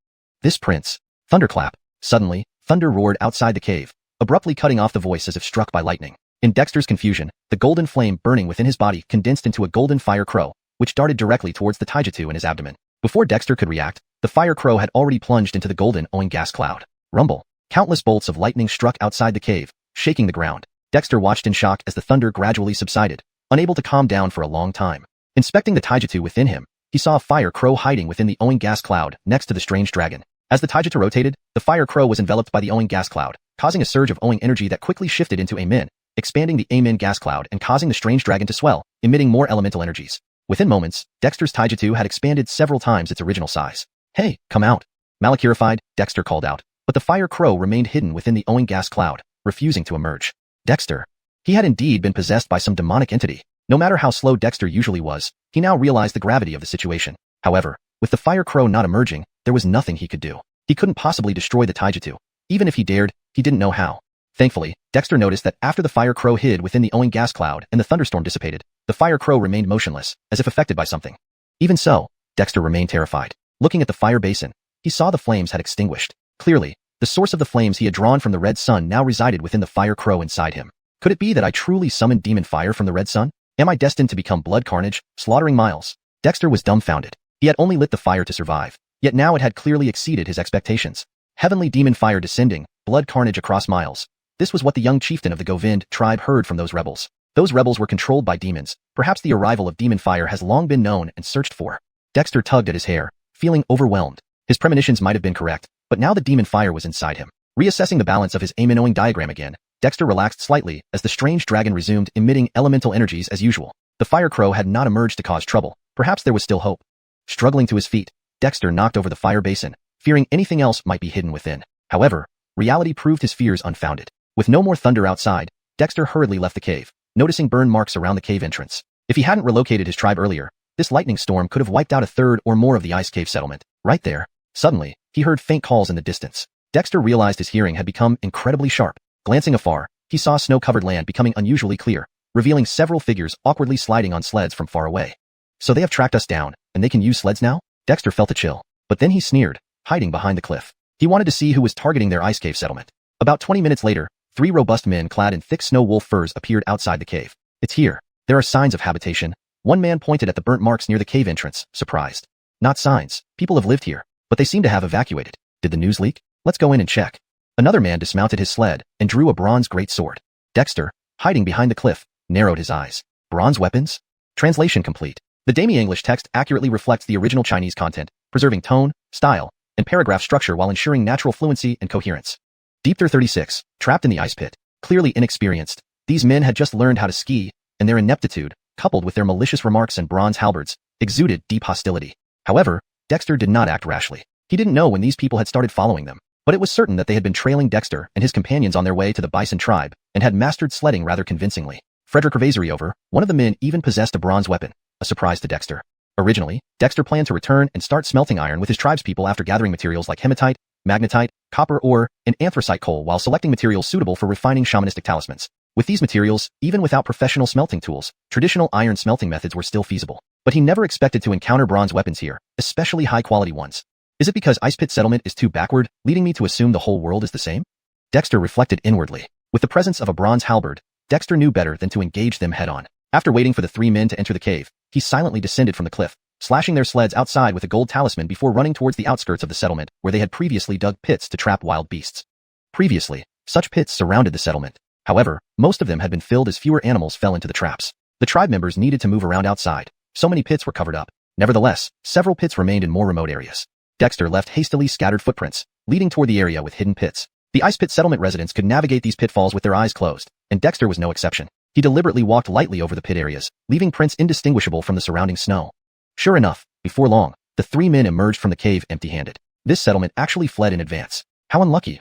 This prince. Thunderclap. Suddenly, thunder roared outside the cave, abruptly cutting off the voice as if struck by lightning. In Dexter's confusion, the golden flame burning within his body condensed into a golden fire crow, which darted directly towards the Taijutsu in his abdomen. Before Dexter could react, the fire crow had already plunged into the golden Owing gas cloud. Rumble. Countless bolts of lightning struck outside the cave, shaking the ground. Dexter watched in shock as the thunder gradually subsided, unable to calm down for a long time. Inspecting the Taijutsu within him, he saw a fire crow hiding within the owing gas cloud next to the strange dragon. As the taijutsu rotated, the fire crow was enveloped by the owing gas cloud, causing a surge of owing energy that quickly shifted into a min, expanding the Amin gas cloud and causing the strange dragon to swell, emitting more elemental energies. Within moments, Dexter's taijutsu had expanded several times its original size. Hey, come out. Malakirified, Dexter called out, but the fire crow remained hidden within the owing gas cloud, refusing to emerge. Dexter. He had indeed been possessed by some demonic entity. No matter how slow Dexter usually was, he now realized the gravity of the situation. However, with the fire crow not emerging, there was nothing he could do. He couldn't possibly destroy the taijutsu. Even if he dared, he didn't know how. Thankfully, Dexter noticed that after the fire crow hid within the owing gas cloud and the thunderstorm dissipated, the fire crow remained motionless, as if affected by something. Even so, Dexter remained terrified. Looking at the fire basin, he saw the flames had extinguished. Clearly, the source of the flames he had drawn from the red sun now resided within the fire crow inside him. Could it be that I truly summoned demon fire from the red sun? Am I destined to become blood carnage, slaughtering miles? Dexter was dumbfounded. He had only lit the fire to survive, yet now it had clearly exceeded his expectations. Heavenly demon fire descending, blood carnage across miles. This was what the young chieftain of the Govind tribe heard from those rebels. Those rebels were controlled by demons. Perhaps the arrival of demon fire has long been known and searched for. Dexter tugged at his hair, feeling overwhelmed. His premonitions might have been correct, but now the demon fire was inside him. Reassessing the balance of his Amin-owing diagram again, Dexter relaxed slightly as the strange dragon resumed emitting elemental energies as usual. The fire crow had not emerged to cause trouble. Perhaps there was still hope. Struggling to his feet, Dexter knocked over the fire basin, fearing anything else might be hidden within. However, reality proved his fears unfounded. With no more thunder outside, Dexter hurriedly left the cave, noticing burn marks around the cave entrance. If he hadn't relocated his tribe earlier, this lightning storm could have wiped out a third or more of the ice cave settlement. Right there, suddenly, he heard faint calls in the distance. Dexter realized his hearing had become incredibly sharp. Glancing afar, he saw snow-covered land becoming unusually clear, revealing several figures awkwardly sliding on sleds from far away. So they have tracked us down, and they can use sleds now? Dexter felt a chill, but then he sneered, hiding behind the cliff. He wanted to see who was targeting their ice cave settlement. About 20 minutes later, 3 robust men clad in thick snow wolf furs appeared outside the cave. It's here. There are signs of habitation. One man pointed at the burnt marks near the cave entrance, surprised. Not signs. People have lived here, but they seem to have evacuated. Did the news leak? Let's go in and check. Another man dismounted his sled and drew a bronze greatsword. Dexter, hiding behind the cliff, narrowed his eyes. Bronze weapons? Translation complete. The Dami English text accurately reflects the original Chinese content, preserving tone, style, and paragraph structure while ensuring natural fluency and coherence. Deepter 36, trapped in the ice pit, clearly inexperienced. These men had just learned how to ski, and their ineptitude, coupled with their malicious remarks and bronze halberds, exuded deep hostility. However, Dexter did not act rashly. He didn't know when these people had started following them, but it was certain that they had been trailing Dexter and his companions on their way to the bison tribe, and had mastered sledding rather convincingly. Frederick Revazeriover, one of the men, even possessed a bronze weapon, a surprise to Dexter. Originally, Dexter planned to return and start smelting iron with his tribespeople after gathering materials like hematite, magnetite, copper ore, and anthracite coal while selecting materials suitable for refining shamanistic talismans. With these materials, even without professional smelting tools, traditional iron smelting methods were still feasible. But he never expected to encounter bronze weapons here, especially high-quality ones. Is it because Ice Pit Settlement is too backward, leading me to assume the whole world is the same? Dexter reflected inwardly. With the presence of a bronze halberd, Dexter knew better than to engage them head-on. After waiting for the 3 men to enter the cave, he silently descended from the cliff, slashing their sleds outside with a gold talisman before running towards the outskirts of the settlement where they had previously dug pits to trap wild beasts. Previously, such pits surrounded the settlement. However, most of them had been filled as fewer animals fell into the traps. The tribe members needed to move around outside. So many pits were covered up. Nevertheless, several pits remained in more remote areas. Dexter left hastily scattered footprints, leading toward the area with hidden pits. The Ice Pit Settlement residents could navigate these pitfalls with their eyes closed, and Dexter was no exception. He deliberately walked lightly over the pit areas, leaving prints indistinguishable from the surrounding snow. Sure enough, before long, the 3 men emerged from the cave empty-handed. This settlement actually fled in advance. How unlucky,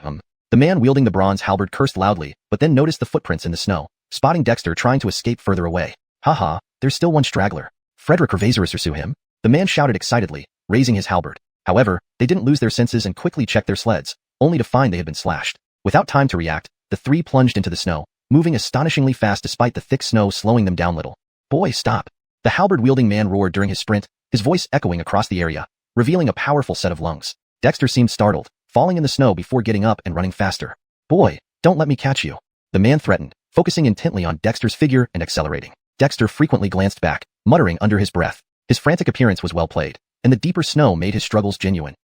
The man wielding the bronze halberd cursed loudly, but then noticed the footprints in the snow, spotting Dexter trying to escape further away. Haha, there's still one straggler. Frederick Revazeriover him? The man shouted excitedly, raising his halberd. However, they didn't lose their senses and quickly checked their sleds, only to find they had been slashed. Without time to react, the 3 plunged into the snow, moving astonishingly fast despite the thick snow slowing them down little. Boy, stop! The halberd-wielding man roared during his sprint, his voice echoing across the area, revealing a powerful set of lungs. Dexter seemed startled, falling in the snow before getting up and running faster. Boy, don't let me catch you. The man threatened, focusing intently on Dexter's figure and accelerating. Dexter frequently glanced back, muttering under his breath. His frantic appearance was well played, and the deeper snow made his struggles genuine.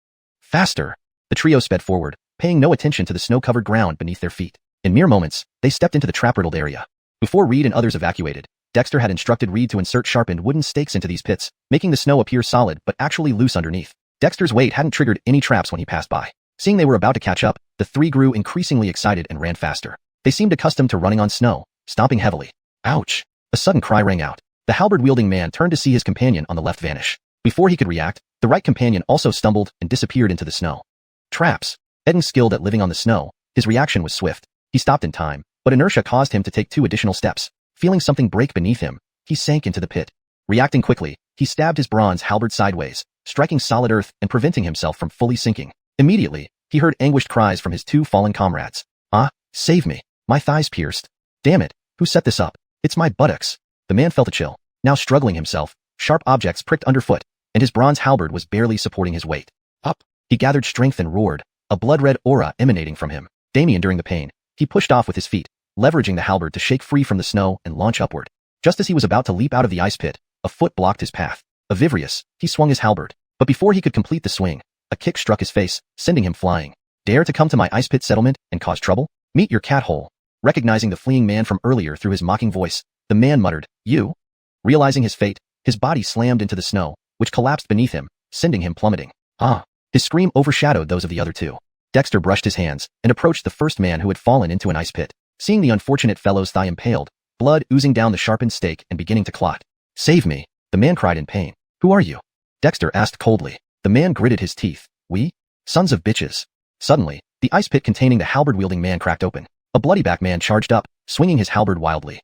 Faster! The trio sped forward, paying no attention to the snow-covered ground beneath their feet. In mere moments, they stepped into the trap-riddled area. Before Reed and others evacuated, Dexter had instructed Reed to insert sharpened wooden stakes into these pits, making the snow appear solid but actually loose underneath. Dexter's weight hadn't triggered any traps when he passed by. Seeing they were about to catch up, the three grew increasingly excited and ran faster. They seemed accustomed to running on snow, stomping heavily. Ouch! A sudden cry rang out. The halberd-wielding man turned to see his companion on the left vanish. Before he could react, the right companion also stumbled and disappeared into the snow. Traps. Eden skilled at living on the snow, his reaction was swift. He stopped in time, but inertia caused him to take 2 additional steps. Feeling something break beneath him, he sank into the pit. Reacting quickly, he stabbed his bronze halberd sideways, striking solid earth and preventing himself from fully sinking. Immediately, he heard anguished cries from his 2 fallen comrades. "Ah, save me. My thigh's pierced. Damn it, who set this up? It's my buttocks." The man felt a chill. Now struggling himself, sharp objects pricked underfoot, and his bronze halberd was barely supporting his weight. Up! He gathered strength and roared, a blood-red aura emanating from him. Damien during the pain, he pushed off with his feet, leveraging the halberd to shake free from the snow and launch upward. Just as he was about to leap out of the ice pit, a foot blocked his path. Vivrous, he swung his halberd, but before he could complete the swing, a kick struck his face, sending him flying. "Dare to come to my ice pit settlement and cause trouble? Meet your cat hole." Recognizing the fleeing man from earlier through his mocking voice, the man muttered, "You?" Realizing his fate, his body slammed into the snow, which collapsed beneath him, sending him plummeting. "Ah!" His scream overshadowed those of the other 2. Dexter brushed his hands and approached the first man who had fallen into an ice pit. Seeing the unfortunate fellow's thigh impaled, blood oozing down the sharpened stake and beginning to clot. "Save me!" The man cried in pain. "Who are you?" Dexter asked coldly. The man gritted his teeth. "We? Sons of bitches." Suddenly, the ice pit containing the halberd-wielding man cracked open. A bloody-back man charged up, swinging his halberd wildly.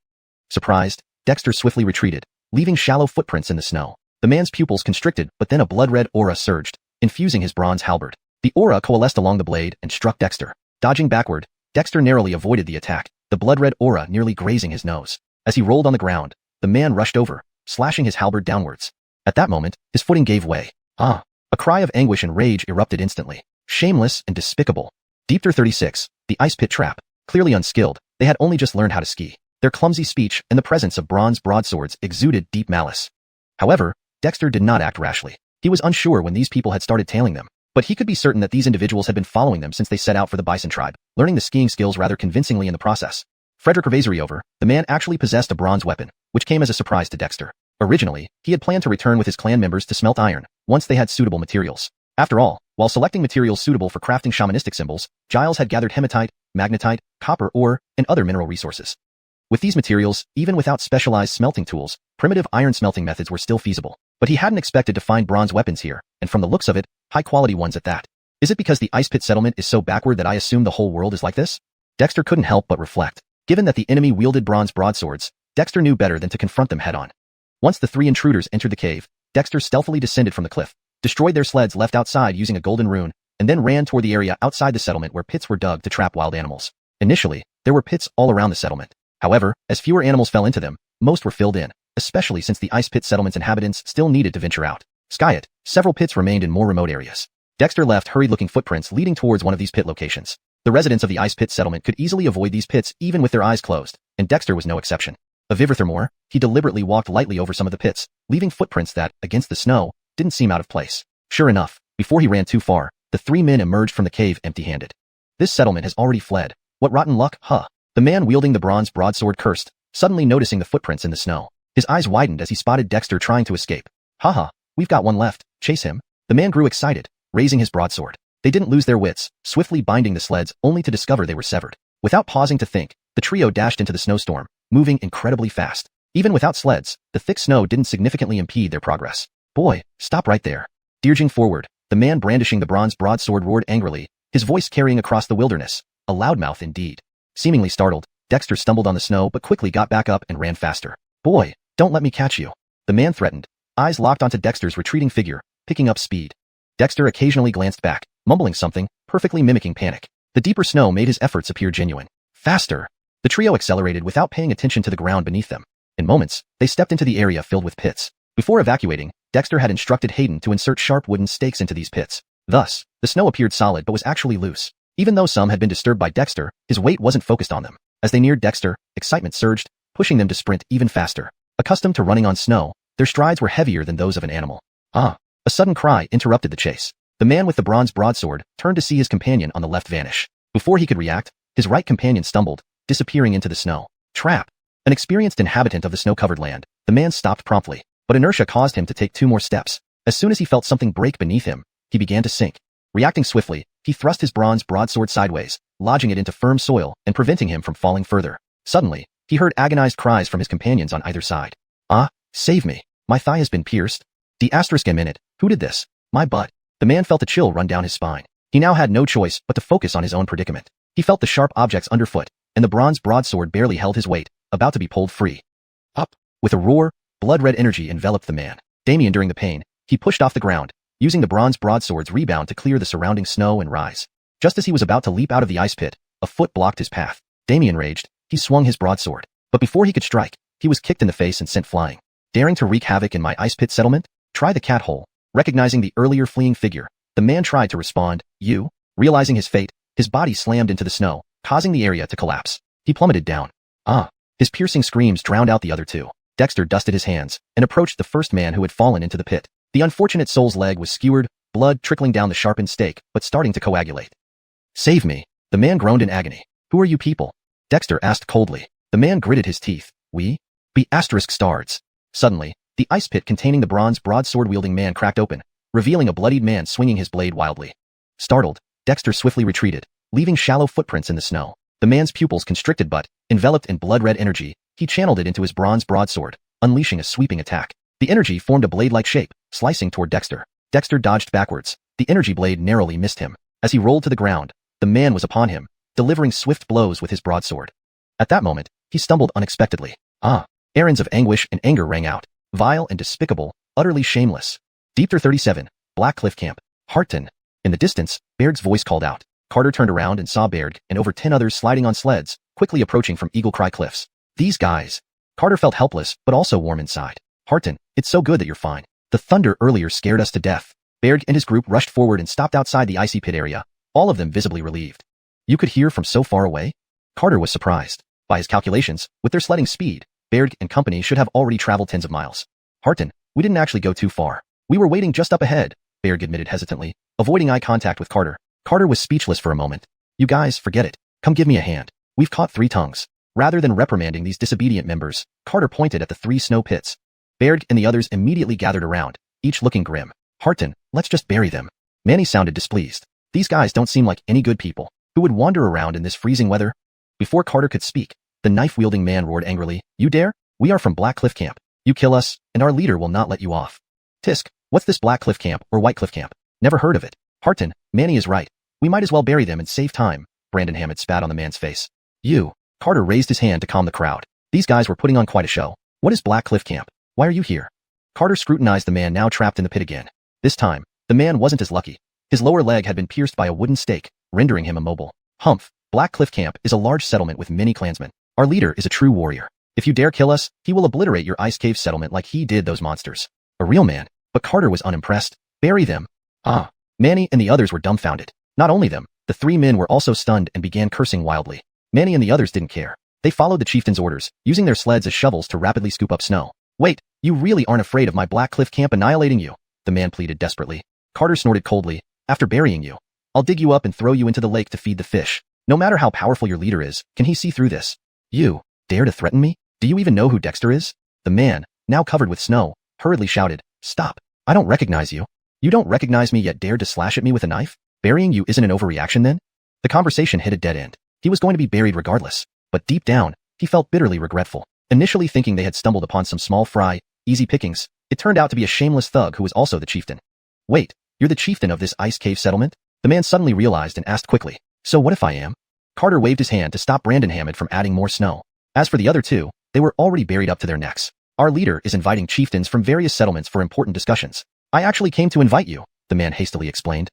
Surprised, Dexter swiftly retreated, leaving shallow footprints in the snow. The man's pupils constricted, but then a blood-red aura surged, infusing his bronze halberd. The aura coalesced along the blade and struck Dexter. Dodging backward, Dexter narrowly avoided the attack, the blood-red aura nearly grazing his nose. As he rolled on the ground, the man rushed over, slashing his halberd downwards. At that moment, his footing gave way. "Ah!" A cry of anguish and rage erupted instantly. Shameless and despicable. Deepter 36, the ice pit trap. Clearly unskilled, they had only just learned how to ski. Their clumsy speech and the presence of bronze broadswords exuded deep malice. However, Dexter did not act rashly. He was unsure when these people had started tailing them, but he could be certain that these individuals had been following them since they set out for the bison tribe, learning the skiing skills rather convincingly in the process. Frederick Ravazover, the man actually possessed a bronze weapon, which came as a surprise to Dexter. Originally, he had planned to return with his clan members to smelt iron, once they had suitable materials. After all, while selecting materials suitable for crafting shamanistic symbols, Giles had gathered hematite, magnetite, copper ore, and other mineral resources. With these materials, even without specialized smelting tools, primitive iron smelting methods were still feasible. But he hadn't expected to find bronze weapons here, and from the looks of it, high-quality ones at that. Is it because the ice pit settlement is so backward that I assume the whole world is like this? Dexter couldn't help but reflect. Given that the enemy wielded bronze broadswords, Dexter knew better than to confront them head-on. Once the 3 intruders entered the cave, Dexter stealthily descended from the cliff, destroyed their sleds left outside using a golden rune, and then ran toward the area outside the settlement where pits were dug to trap wild animals. Initially, there were pits all around the settlement. However, as fewer animals fell into them, most were filled in, especially since the ice pit settlement's inhabitants still needed to venture out. Skyet, several pits remained in more remote areas. Dexter left hurried-looking footprints leading towards one of these pit locations. The residents of the ice pit settlement could easily avoid these pits even with their eyes closed, and Dexter was no exception. Furthermore, he deliberately walked lightly over some of the pits, leaving footprints that, against the snow, didn't seem out of place. Sure enough, before he ran too far, the 3 men emerged from the cave empty-handed. This settlement has already fled. What rotten luck, huh? The man wielding the bronze broadsword cursed, suddenly noticing the footprints in the snow. His eyes widened as he spotted Dexter trying to escape. Haha, we've got one left, chase him. The man grew excited, raising his broadsword. They didn't lose their wits, swiftly binding the sleds only to discover they were severed. Without pausing to think, the trio dashed into the snowstorm, moving incredibly fast. Even without sleds, the thick snow didn't significantly impede their progress. Boy, stop right there. Dodging forward, the man brandishing the bronze broadsword roared angrily, his voice carrying across the wilderness, a loudmouth indeed. Seemingly startled, Dexter stumbled on the snow but quickly got back up and ran faster. Boy, don't let me catch you. The man threatened, eyes locked onto Dexter's retreating figure, picking up speed. Dexter occasionally glanced back, mumbling something, perfectly mimicking panic. The deeper snow made his efforts appear genuine. Faster! The trio accelerated without paying attention to the ground beneath them. In moments, they stepped into the area filled with pits. Before evacuating, Dexter had instructed Hayden to insert sharp wooden stakes into these pits. Thus, the snow appeared solid but was actually loose. Even though some had been disturbed by Dexter, his weight wasn't focused on them. As they neared Dexter, excitement surged, pushing them to sprint even faster. Accustomed to running on snow, their strides were heavier than those of an animal. Ah! A sudden cry interrupted the chase. The man with the bronze broadsword turned to see his companion on the left vanish. Before he could react, his right companion stumbled, disappearing into the snow. Trap! An experienced inhabitant of the snow-covered land, the man stopped promptly, but inertia caused him to take 2 more steps. As soon as he felt something break beneath him, he began to sink. Reacting swiftly, he thrust his bronze broadsword sideways, lodging it into firm soil and preventing him from falling further. Suddenly, he heard agonized cries from his companions on either side. "Ah, save me. My thigh has been pierced." A minute. Who did this? My butt. The man felt a chill run down his spine. He now had no choice but to focus on his own predicament. He felt the sharp objects underfoot, and the bronze broadsword barely held his weight, about to be pulled free. Up! With a roar, blood-red energy enveloped the man. Damien, during the pain, he pushed off the ground, using the bronze broadsword's rebound to clear the surrounding snow and rise. Just as he was about to leap out of the ice pit, a foot blocked his path. Damien raged. He swung his broadsword. But before he could strike, he was kicked in the face and sent flying. Daring to wreak havoc in my ice pit settlement? Try the cat hole. Recognizing the earlier fleeing figure, the man tried to respond. You? Realizing his fate, his body slammed into the snow, causing the area to collapse. He plummeted down. Ah! His piercing screams drowned out the other 2. Dexter dusted his hands and approached the first man who had fallen into the pit. The unfortunate soul's leg was skewered, blood trickling down the sharpened stake, but starting to coagulate. "Save me!" The man groaned in agony. "Who are you people?" Dexter asked coldly. The man gritted his teeth. "We? Be *stards." Suddenly, the ice pit containing the bronze broadsword-wielding man cracked open, revealing a bloodied man swinging his blade wildly. Startled, Dexter swiftly retreated, leaving shallow footprints in the snow. The man's pupils constricted but, enveloped in blood-red energy, he channeled it into his bronze broadsword, unleashing a sweeping attack. The energy formed a blade-like shape, slicing toward Dexter. Dexter dodged backwards. The energy blade narrowly missed him. As he rolled to the ground, the man was upon him, delivering swift blows with his broadsword. At that moment, he stumbled unexpectedly. Ah! Errands of anguish and anger rang out. Vile and despicable, utterly shameless. Deepter 37, Black Cliff Camp. Harton. In the distance, Baird's voice called out. Carter turned around and saw Baird and over 10 others sliding on sleds, quickly approaching from Eagle Cry Cliffs. These guys. Carter felt helpless, but also warm inside. Harton, it's so good that you're fine. The thunder earlier scared us to death. Baird and his group rushed forward and stopped outside the icy pit area, all of them visibly relieved. You could hear from so far away? Carter was surprised. By his calculations, with their sledding speed, Baird and company should have already traveled tens of miles. Harton, we didn't actually go too far. We were waiting just up ahead, Baird admitted hesitantly, avoiding eye contact with Carter. Carter was speechless for a moment. You guys, forget it. Come give me a hand. We've caught 3 tongues. Rather than reprimanding these disobedient members, Carter pointed at the 3 snow pits. Baird and the others immediately gathered around, each looking grim. Harton, let's just bury them. Manny sounded displeased. These guys don't seem like any good people. Who would wander around in this freezing weather? Before Carter could speak, the knife-wielding man roared angrily. You dare? We are from Black Cliff Camp. You kill us, and our leader will not let you off. Tisk, what's this Black Cliff Camp or White Cliff Camp? Never heard of it. Harton, Manny is right. We might as well bury them and save time. Brandon Hammett spat on the man's face. You. Carter raised his hand to calm the crowd. These guys were putting on quite a show. What is Black Cliff Camp? Why are you here? Carter scrutinized the man now trapped in the pit again. This time, the man wasn't as lucky. His lower leg had been pierced by a wooden stake, rendering him immobile. Humph, Black Cliff Camp is a large settlement with many clansmen. Our leader is a true warrior. If you dare kill us, he will obliterate your ice cave settlement like he did those monsters. A real man. But Carter was unimpressed. Bury them. Ah. Manny and the others were dumbfounded. Not only them, the 3 men were also stunned and began cursing wildly. Manny and the others didn't care. They followed the chieftain's orders, using their sleds as shovels to rapidly scoop up snow. Wait, you really aren't afraid of my Black Cliff Camp annihilating you? The man pleaded desperately. Carter snorted coldly. After burying you, I'll dig you up and throw you into the lake to feed the fish. No matter how powerful your leader is, can he see through this? You dare to threaten me? Do you even know who Dexter is? The man, now covered with snow, hurriedly shouted. Stop. I don't recognize you. You don't recognize me yet dared to slash at me with a knife? Burying you isn't an overreaction then? The conversation hit a dead end. He was going to be buried regardless. But deep down, he felt bitterly regretful. Initially thinking they had stumbled upon some small fry, easy pickings, it turned out to be a shameless thug who was also the chieftain. Wait, you're the chieftain of this ice cave settlement? The man suddenly realized and asked quickly. So what if I am? Carter waved his hand to stop Brandon Hammond from adding more snow. As for the other 2, they were already buried up to their necks. Our leader is inviting chieftains from various settlements for important discussions. I actually came to invite you, the man hastily explained.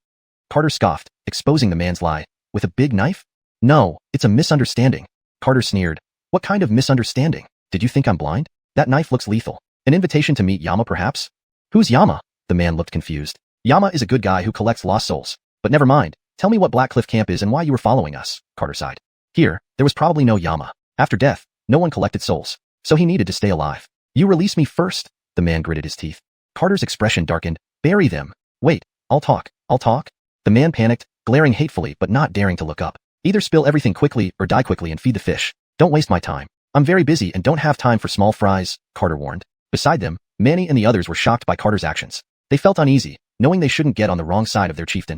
Carter scoffed, exposing the man's lie. With a big knife? No, it's a misunderstanding. Carter sneered. What kind of misunderstanding? Did you think I'm blind? That knife looks lethal. An invitation to meet Yama perhaps? Who's Yama? The man looked confused. Yama is a good guy who collects lost souls. But never mind. Tell me what Black Cliff Camp is and why you were following us, Carter sighed. Here, there was probably no Yama. After death, no one collected souls. So he needed to stay alive. You release me first, the man gritted his teeth. Carter's expression darkened. Bury them. Wait, I'll talk. The man panicked, glaring hatefully but not daring to look up. Either spill everything quickly or die quickly and feed the fish. Don't waste my time. I'm very busy and don't have time for small fries, Carter warned. Beside them, Manny and the others were shocked by Carter's actions. They felt uneasy, knowing they shouldn't get on the wrong side of their chieftain.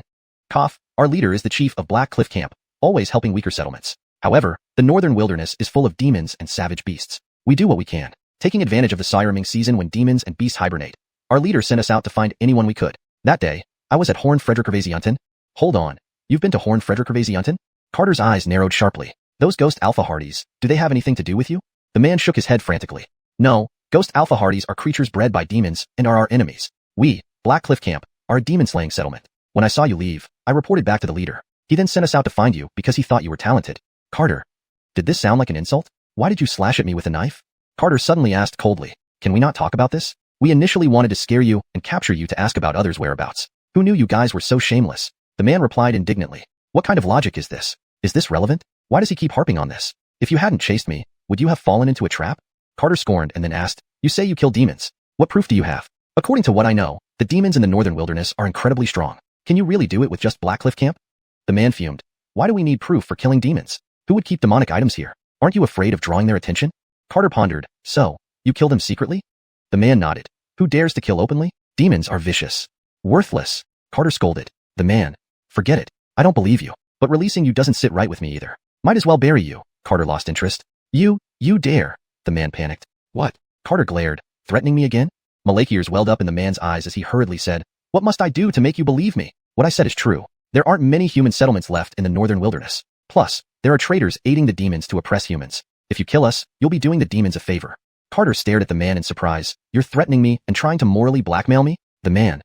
Cough, our leader is the chief of Black Cliff Camp, always helping weaker settlements. However, the northern wilderness is full of demons and savage beasts. We do what we can, taking advantage of the sirening season when demons and beasts hibernate. Our leader sent us out to find anyone we could. That day, I was at Horn Frederikervaziunten. Hold on, you've been to Horn Frederikervaziunten? Carter's eyes narrowed sharply. Those ghost alpha hardies, do they have anything to do with you? The man shook his head frantically. No, ghost alpha hardies are creatures bred by demons and are our enemies. We, Black Cliff Camp, are a demon-slaying settlement. When I saw you leave, I reported back to the leader. He then sent us out to find you because he thought you were talented. Carter, did this sound like an insult? Why did you slash at me with a knife? Carter suddenly asked coldly. Can we not talk about this? We initially wanted to scare you and capture you to ask about others' whereabouts. Who knew you guys were so shameless? The man replied indignantly. What kind of logic is this? Is this relevant? Why does he keep harping on this? If you hadn't chased me, would you have fallen into a trap? Carter scorned and then asked, you say you kill demons. What proof do you have? According to what I know, the demons in the northern wilderness are incredibly strong. Can you really do it with just Black Cliff Camp? The man fumed. Why do we need proof for killing demons? Who would keep demonic items here? Aren't you afraid of drawing their attention? Carter pondered. So, you kill them secretly? The man nodded. Who dares to kill openly? Demons are vicious. Worthless. Carter scolded. The man. Forget it. I don't believe you. But releasing you doesn't sit right with me either. Might as well bury you. Carter lost interest. You dare. The man panicked. What? Carter glared. Threatening me again? Malachiers welled up in the man's eyes as he hurriedly said, what must I do to make you believe me? What I said is true. There aren't many human settlements left in the northern wilderness. Plus, there are traitors aiding the demons to oppress humans. If you kill us, you'll be doing the demons a favor. Carter stared at the man in surprise. You're threatening me and trying to morally blackmail me? The man.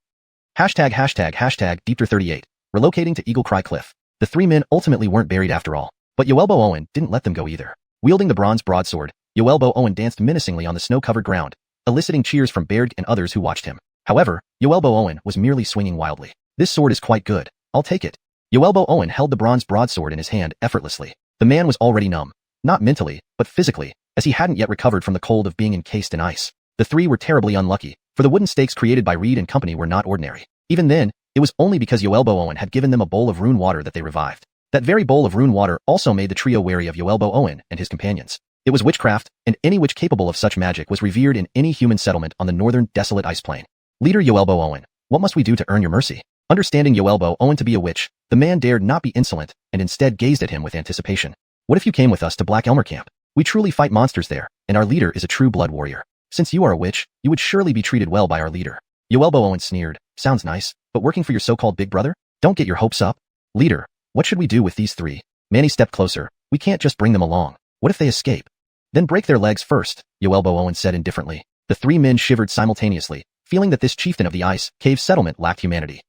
#Deepter38. Relocating to Eagle Cry Cliff. The three men ultimately weren't buried after all. But Yoelbo Owen didn't let them go either. Wielding the bronze broadsword, Yoelbo Owen danced menacingly on the snow-covered ground, eliciting cheers from Baird and others who watched him. However, Yoelbo Owen was merely swinging wildly. This sword is quite good. I'll take it. Yoelbo Owen held the bronze broadsword in his hand effortlessly. The man was already numb. Not mentally, but physically, as he hadn't yet recovered from the cold of being encased in ice. The three were terribly unlucky, for the wooden stakes created by Reed and Company were not ordinary. Even then, it was only because Yoelbo Owen had given them a bowl of rune water that they revived. That very bowl of rune water also made the trio wary of Yoelbo Owen and his companions. It was witchcraft, and any witch capable of such magic was revered in any human settlement on the northern desolate ice plain. Leader Yoelbo Owen, what must we do to earn your mercy? Understanding Yoelbo Owen to be a witch, the man dared not be insolent and instead gazed at him with anticipation. What if you came with us to Black Elmer Camp? We truly fight monsters there, and our leader is a true blood warrior. Since you are a witch, you would surely be treated well by our leader. Yoelbo Owen sneered. Sounds nice, but working for your so-called big brother? Don't get your hopes up. Leader, what should we do with these three? Manny stepped closer. We can't just bring them along. What if they escape? Then break their legs first, Yoelbo Owen said indifferently. The three men shivered simultaneously, feeling that this chieftain of the ice cave settlement lacked humanity.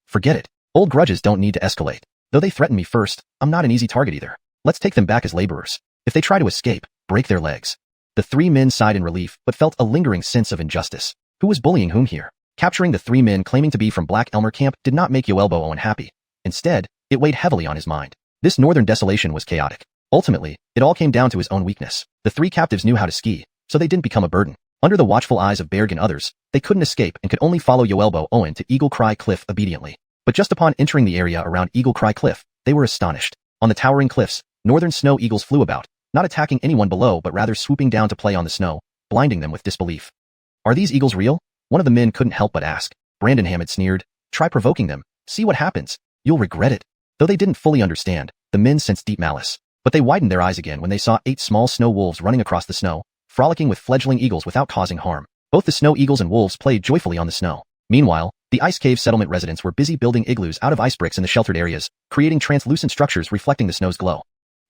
Forget it. Old grudges don't need to escalate. Though they threaten me first, I'm not an easy target either. Let's take them back as laborers. If they try to escape, break their legs. The three men sighed in relief but felt a lingering sense of injustice. Who was bullying whom here? Capturing the three men claiming to be from Black Elmer Camp did not make Yoelbo Owen happy. Instead, it weighed heavily on his mind. This northern desolation was chaotic. Ultimately, it all came down to his own weakness. The three captives knew how to ski, so they didn't become a burden. Under the watchful eyes of Berg and others, they couldn't escape and could only follow Yoelbo Owen to Eagle Cry Cliff obediently. But just upon entering the area around Eagle Cry Cliff, they were astonished. On the towering cliffs, northern snow eagles flew about, not attacking anyone below but rather swooping down to play on the snow, blinding them with disbelief. Are these eagles real? One of the men couldn't help but ask. Brandon Hammond sneered. Try provoking them. See what happens. You'll regret it. Though they didn't fully understand, the men sensed deep malice. But they widened their eyes again when they saw 8 small snow wolves running across the snow, frolicking with fledgling eagles without causing harm. Both the snow eagles and wolves played joyfully on the snow. Meanwhile, the ice cave settlement residents were busy building igloos out of ice bricks in the sheltered areas, creating translucent structures reflecting the snow's glow.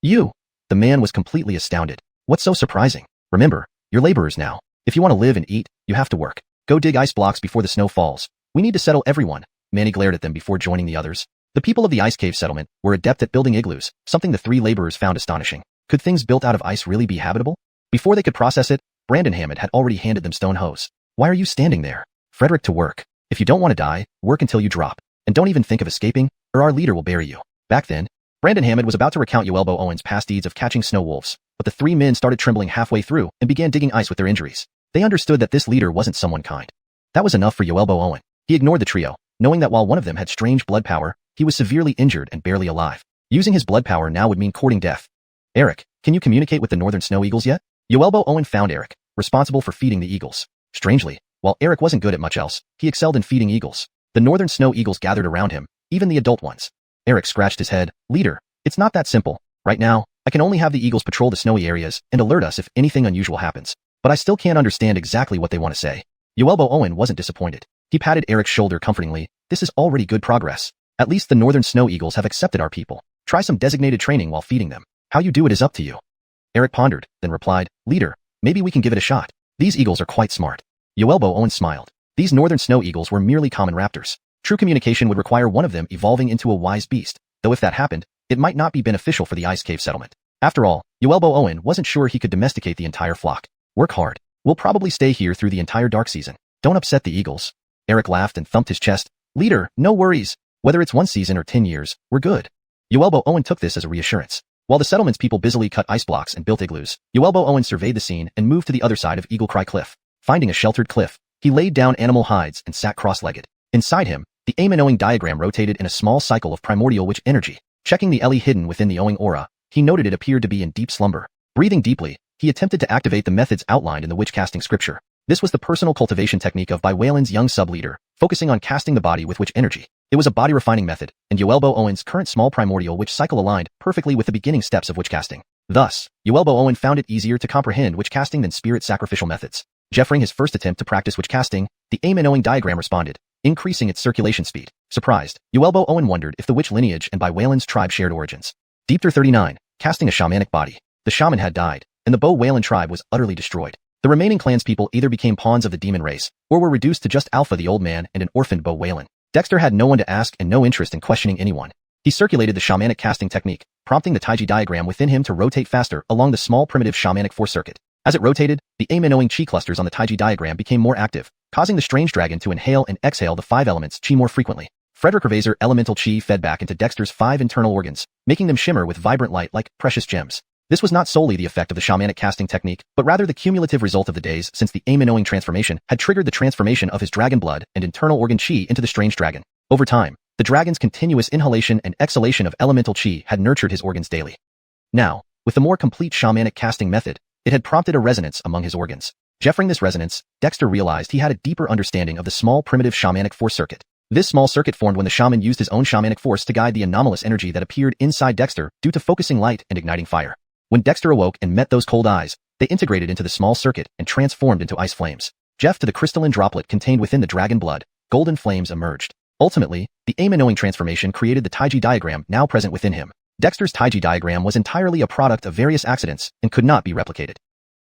You! The man was completely astounded. What's so surprising? Remember, you're laborers now. If you want to live and eat, you have to work. Go dig ice blocks before the snow falls. We need to settle everyone. Manny glared at them before joining the others. The people of the ice cave settlement were adept at building igloos, something the 3 laborers found astonishing. Could things built out of ice really be habitable? Before they could process it, Brandon Hammond had already handed them stone hoes. Why are you standing there? Frederick, to work. If you don't want to die, work until you drop. And don't even think of escaping, or our leader will bury you. Back then, Brandon Hammond was about to recount Yoelbo Owen's past deeds of catching snow wolves, but the 3 men started trembling halfway through and began digging ice with their injuries. They understood that this leader wasn't someone kind. That was enough for Yoelbo Owen. He ignored the trio, knowing that while one of them had strange blood power, he was severely injured and barely alive. Using his blood power now would mean courting death. Eric, can you communicate with the northern snow eagles yet? Yuelbo Owen found Eric, responsible for feeding the eagles. Strangely, while Eric wasn't good at much else, he excelled in feeding eagles. The northern snow eagles gathered around him, even the adult ones. Eric scratched his head. Leader, it's not that simple. Right now, I can only have the eagles patrol the snowy areas and alert us if anything unusual happens. But I still can't understand exactly what they want to say. Yuelbo Owen wasn't disappointed. He patted Eric's shoulder comfortingly. This is already good progress. At least the northern snow eagles have accepted our people. Try some designated training while feeding them. How you do it is up to you. Eric pondered, then replied, Leader, maybe we can give it a shot. These eagles are quite smart. Yuelbo Owen smiled. These northern snow eagles were merely common raptors. True communication would require one of them evolving into a wise beast, though if that happened, it might not be beneficial for the ice cave settlement. After all, Yuelbo Owen wasn't sure he could domesticate the entire flock. Work hard. We'll probably stay here through the entire dark season. Don't upset the eagles. Eric laughed and thumped his chest. Leader, no worries. Whether it's 1 season or 10 years, we're good. Yuelbo Owen took this as a reassurance. While the settlement's people busily cut ice blocks and built igloos, Yuelbo Owen surveyed the scene and moved to the other side of Eagle Cry Cliff. Finding a sheltered cliff, he laid down animal hides and sat cross-legged. Inside him, the Amen-Owing diagram rotated in a small cycle of primordial witch energy. Checking the Eli hidden within the Owing aura, he noted it appeared to be in deep slumber. Breathing deeply, he attempted to activate the methods outlined in the witch casting scripture. This was the personal cultivation technique of Baiwalin's young sub-leader, focusing on casting the body with witch energy. It was a body-refining method, and Yuelbo Owen's current small primordial witch cycle aligned perfectly with the beginning steps of witch casting. Thus, Yuelbo Owen found it easier to comprehend witch casting than spirit sacrificial methods. Jeffering his first attempt to practice witch casting, the Amen-Owing diagram responded, increasing its circulation speed. Surprised, Yuelbo Owen wondered if the witch lineage and Baiwalin's tribe shared origins. Deepter 39, casting a shamanic body. The shaman had died, and the Baiwalin tribe was utterly destroyed. The remaining clanspeople either became pawns of the demon race, or were reduced to just Alpha the old man and an orphaned Baiwalin. Dexter had no one to ask and no interest in questioning anyone. He circulated the shamanic casting technique, prompting the Taiji diagram within him to rotate faster along the small primitive shamanic force circuit. As it rotated, the Amen-Owing chi clusters on the Taiji diagram became more active, causing the strange dragon to inhale and exhale the 5 elements chi more frequently. Frederick Ravaser elemental chi fed back into Dexter's 5 internal organs, making them shimmer with vibrant light like precious gems. This was not solely the effect of the shamanic casting technique, but rather the cumulative result of the days since the Amen-Owing transformation had triggered the transformation of his dragon blood and internal organ chi into the strange dragon. Over time, the dragon's continuous inhalation and exhalation of elemental chi had nurtured his organs daily. Now, with the more complete shamanic casting method, it had prompted a resonance among his organs. Jeffering this resonance, Dexter realized he had a deeper understanding of the small primitive shamanic force circuit. This small circuit formed when the shaman used his own shamanic force to guide the anomalous energy that appeared inside Dexter due to focusing light and igniting fire. When Dexter awoke and met those cold eyes, they integrated into the small circuit and transformed into ice flames. Jeff to the crystalline droplet contained within the dragon blood, golden flames emerged. Ultimately, the Amen-Owing transformation created the Taiji diagram now present within him. Dexter's Taiji diagram was entirely a product of various accidents and could not be replicated.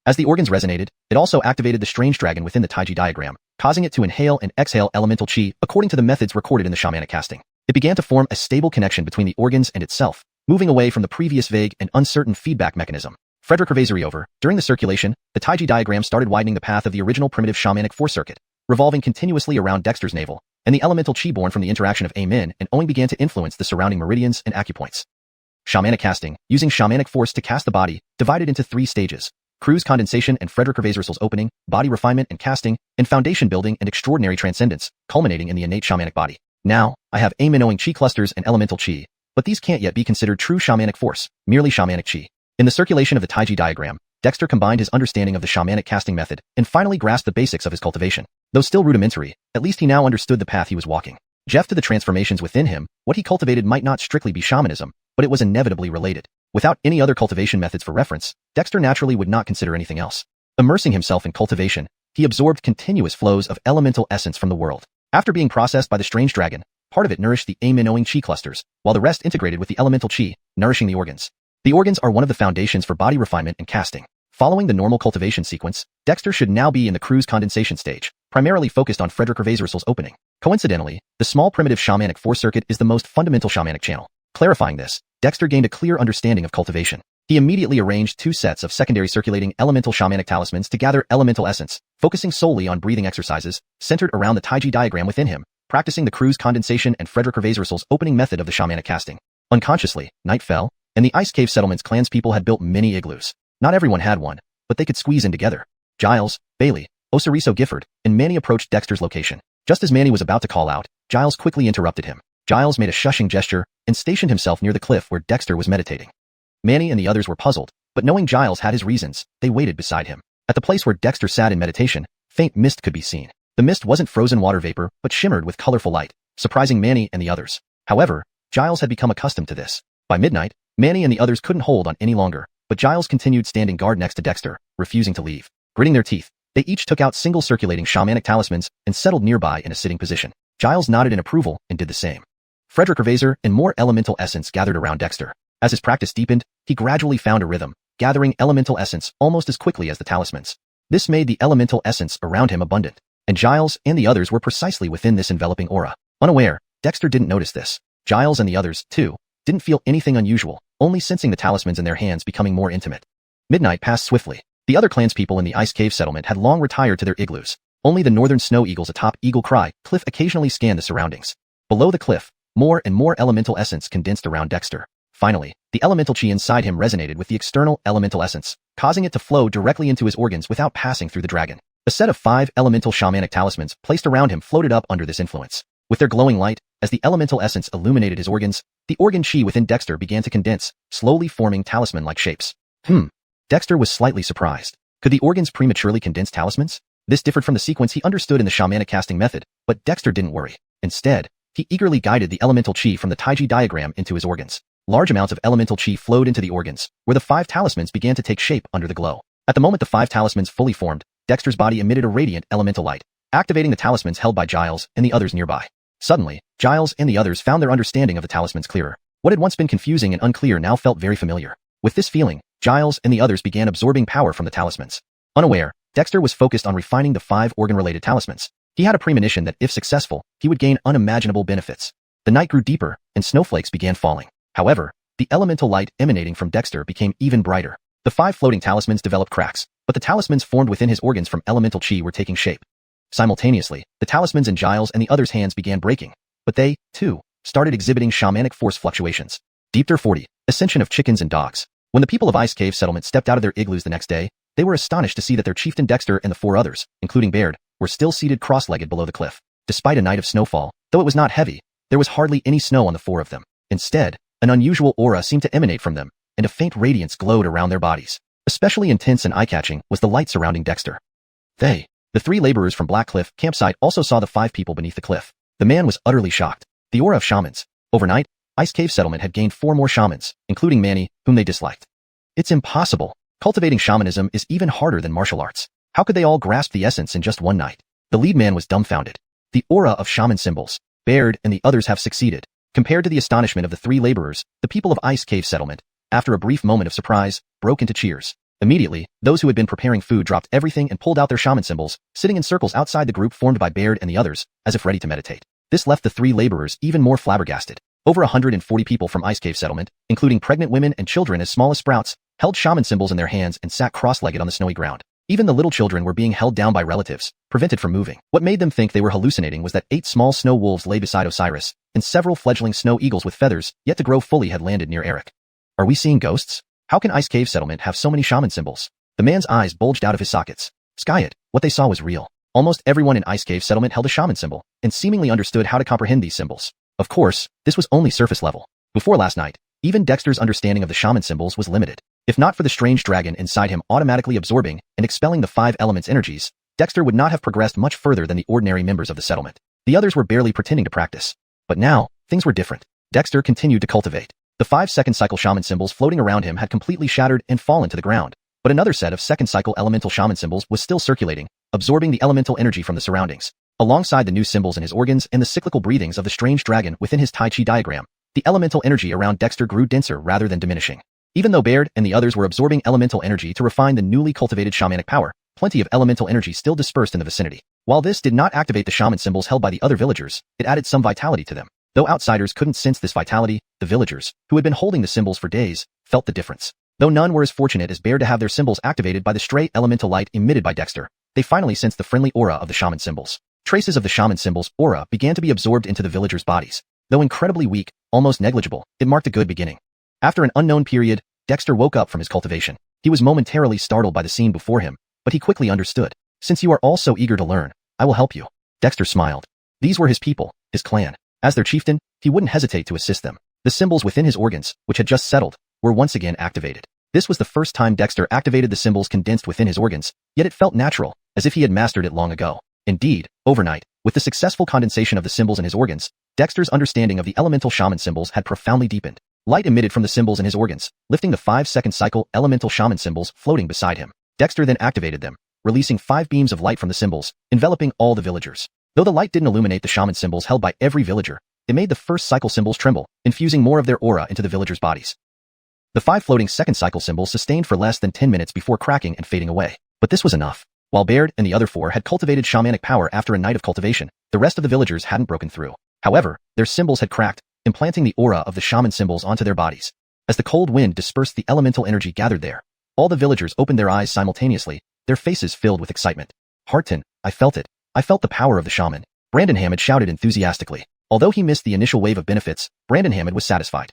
As the organs resonated, it also activated the strange dragon within the Taiji diagram, causing it to inhale and exhale elemental chi according to the methods recorded in the shamanic casting. It began to form a stable connection between the organs and itself, moving away from the previous vague and uncertain feedback mechanism. Frederick Ravasery over. During the circulation, the Taiji diagram started widening the path of the original primitive shamanic force circuit, revolving continuously around Dexter's navel, and the elemental chi born from the interaction of Amen and Owing began to influence the surrounding meridians and acupoints. Shamanic casting, using shamanic force to cast the body, divided into 3 stages: Croods condensation and Frederick Ravaser's opening, body refinement and casting, and foundation building and extraordinary transcendence, culminating in the innate shamanic body. Now, I have Amen Owing chi clusters and elemental chi, but these can't yet be considered true shamanic force, merely shamanic chi. In the circulation of the Taiji diagram, Dexter combined his understanding of the shamanic casting method and finally grasped the basics of his cultivation. Though still rudimentary, at least he now understood the path he was walking. Jeff to the transformations within him, what he cultivated might not strictly be shamanism, but it was inevitably related. Without any other cultivation methods for reference, Dexter naturally would not consider anything else. Immersing himself in cultivation, he absorbed continuous flows of elemental essence from the world. After being processed by the strange dragon, part of it nourished the Amen Owing chi clusters, while the rest integrated with the elemental chi, nourishing the organs. The organs are one of the foundations for body refinement and casting. Following the normal cultivation sequence, Dexter should now be in the Croods condensation stage, primarily focused on Frederick Ravaser's opening. Coincidentally, the small primitive shamanic force circuit is the most fundamental shamanic channel. Clarifying this, Dexter gained a clear understanding of cultivation. He immediately arranged 2 sets of secondary circulating elemental shamanic talismans to gather elemental essence, focusing solely on breathing exercises, centered around the Taiji diagram within him, practicing the Croods condensation and Frederick Ravaser's opening method of the shamanic casting. Unconsciously, night fell, and the Ice Cave settlement's clanspeople had built many igloos. Not everyone had one, but they could squeeze in together. Giles, Bailey, Osiriso Gifford, and Manny approached Dexter's location. Just as Manny was about to call out, Giles quickly interrupted him. Giles made a shushing gesture and stationed himself near the cliff where Dexter was meditating. Manny and the others were puzzled, But knowing Giles had his reasons, they waited beside him. At the place where Dexter sat in meditation, faint mist could be seen. The mist wasn't frozen water vapor, but shimmered with colorful light, surprising Manny and the others. However, Giles had become accustomed to this. By midnight, Manny and the others couldn't hold on any longer, but Giles continued standing guard next to Dexter, refusing to leave. Gritting their teeth, they each took out single circulating shamanic talismans and settled nearby in a sitting position. Giles nodded in approval and did the same. Frederick Ravazer and more elemental essence gathered around Dexter. As his practice deepened, he gradually found a rhythm, gathering elemental essence almost as quickly as the talismans. This made the elemental essence around him abundant, and Giles and the others were precisely within this enveloping aura. Unaware, Dexter didn't notice this. Giles and the others, too, didn't feel anything unusual, only sensing the talismans in their hands becoming more intimate. Midnight passed swiftly. The other clanspeople in the Ice Cave settlement had long retired to their igloos. Only the northern snow eagles atop Eagle Cry Cliff occasionally scanned the surroundings. Below the cliff, more and more elemental essence condensed around Dexter. Finally, the elemental chi inside him resonated with the external elemental essence, causing it to flow directly into his organs without passing through the dragon. A set of 5 elemental shamanic talismans placed around him floated up under this influence. With their glowing light, as the elemental essence illuminated his organs, the organ chi within Dexter began to condense, slowly forming talisman-like shapes. Dexter was slightly surprised. Could the organs prematurely condense talismans? This differed from the sequence he understood in the shamanic casting method, but Dexter didn't worry. Instead, he eagerly guided the elemental chi from the Taiji diagram into his organs. Large amounts of elemental chi flowed into the organs, where the 5 talismans began to take shape under the glow. At the moment the 5 talismans fully formed, Dexter's body emitted a radiant elemental light, activating the talismans held by Giles and the others nearby. Suddenly, Giles and the others found their understanding of the talismans clearer. What had once been confusing and unclear now felt very familiar. With this feeling, Giles and the others began absorbing power from the talismans. Unaware, Dexter was focused on refining the 5 organ-related talismans. He had a premonition that if successful, he would gain unimaginable benefits. The night grew deeper, and snowflakes began falling. However, the elemental light emanating from Dexter became even brighter. The 5 floating talismans developed cracks, but the talismans formed within his organs from elemental chi were taking shape. Simultaneously, the talismans in Giles and the others' hands began breaking, but they, too, started exhibiting shamanic force fluctuations. Deepter 40, Ascension of Chickens and Dogs. When the people of Ice Cave Settlement stepped out of their igloos the next day, they were astonished to see that their chieftain Dexter and the 4 others, including Baird, were still seated cross-legged below the cliff. Despite a night of snowfall, though it was not heavy, there was hardly any snow on the 4 of them. Instead, an unusual aura seemed to emanate from them, and a faint radiance glowed around their bodies. Especially intense and eye-catching was the light surrounding Dexter. The 3 laborers from Black Cliff campsite also saw the 5 people beneath the cliff. The man was utterly shocked. The aura of shamans. Overnight, Ice Cave Settlement had gained 4 more shamans, including Manny, whom they disliked. It's impossible. Cultivating shamanism is even harder than martial arts. How could they all grasp the essence in just one night? The lead man was dumbfounded. The aura of shaman symbols. Baird and the others have succeeded. Compared to the astonishment of the 3 laborers, the people of Ice Cave Settlement, after a brief moment of surprise, broke into cheers. Immediately, those who had been preparing food dropped everything and pulled out their shaman symbols, sitting in circles outside the group formed by Baird and the others, as if ready to meditate. This left the 3 laborers even more flabbergasted. Over 140 people from Ice Cave Settlement, including pregnant women and children as small as sprouts, held shaman symbols in their hands and sat cross-legged on the snowy ground. Even the little children were being held down by relatives, prevented from moving. What made them think they were hallucinating was that 8 small snow wolves lay beside Osiris, and several fledgling snow eagles with feathers, yet to grow fully, had landed near Eric. Are we seeing ghosts? How can Ice Cave Settlement have so many shaman symbols? The man's eyes bulged out of his sockets. Skyet, what they saw was real. Almost everyone in Ice Cave Settlement held a shaman symbol, and seemingly understood how to comprehend these symbols. Of course, this was only surface level. Before last night, even Dexter's understanding of the shaman symbols was limited. If not for the strange dragon inside him automatically absorbing and expelling the 5 elements' energies, Dexter would not have progressed much further than the ordinary members of the settlement. The others were barely pretending to practice. But now, things were different. Dexter continued to cultivate. The 5-second cycle shaman symbols floating around him had completely shattered and fallen to the ground, but another set of second cycle elemental shaman symbols was still circulating, absorbing the elemental energy from the surroundings. Alongside the new symbols in his organs and the cyclical breathings of the strange dragon within his Tai Chi diagram, the elemental energy around Dexter grew denser rather than diminishing. Even though Baird and the others were absorbing elemental energy to refine the newly cultivated shamanic power, plenty of elemental energy still dispersed in the vicinity. While this did not activate the shaman symbols held by the other villagers, it added some vitality to them. Though outsiders couldn't sense this vitality, the villagers, who had been holding the symbols for days, felt the difference. Though none were as fortunate as Baird to have their symbols activated by the stray elemental light emitted by Dexter, they finally sensed the friendly aura of the shaman symbols. Traces of the shaman symbols' aura began to be absorbed into the villagers' bodies. Though incredibly weak, almost negligible, it marked a good beginning. After an unknown period, Dexter woke up from his cultivation. He was momentarily startled by the scene before him, but he quickly understood. Since you are all so eager to learn, I will help you. Dexter smiled. These were his people, his clan. As their chieftain, he wouldn't hesitate to assist them. The symbols within his organs, which had just settled, were once again activated. This was the first time Dexter activated the symbols condensed within his organs, yet it felt natural, as if he had mastered it long ago. Indeed, overnight, with the successful condensation of the symbols in his organs, Dexter's understanding of the elemental shaman symbols had profoundly deepened. Light emitted from the symbols in his organs, lifting the 5-second cycle elemental shaman symbols floating beside him. Dexter then activated them, releasing 5 beams of light from the symbols, enveloping all the villagers. Though the light didn't illuminate the shaman symbols held by every villager, it made the first cycle symbols tremble, infusing more of their aura into the villagers' bodies. The 5 floating second cycle symbols sustained for less than 10 minutes before cracking and fading away. But this was enough. While Baird and the other 4 had cultivated shamanic power after a night of cultivation, the rest of the villagers hadn't broken through. However, their symbols had cracked, implanting the aura of the shaman symbols onto their bodies. As the cold wind dispersed the elemental energy gathered there, all the villagers opened their eyes simultaneously, their faces filled with excitement. Harton, I felt it. I felt the power of the shaman. Brandon Hammond shouted enthusiastically. Although he missed the initial wave of benefits, Brandon Hammond was satisfied.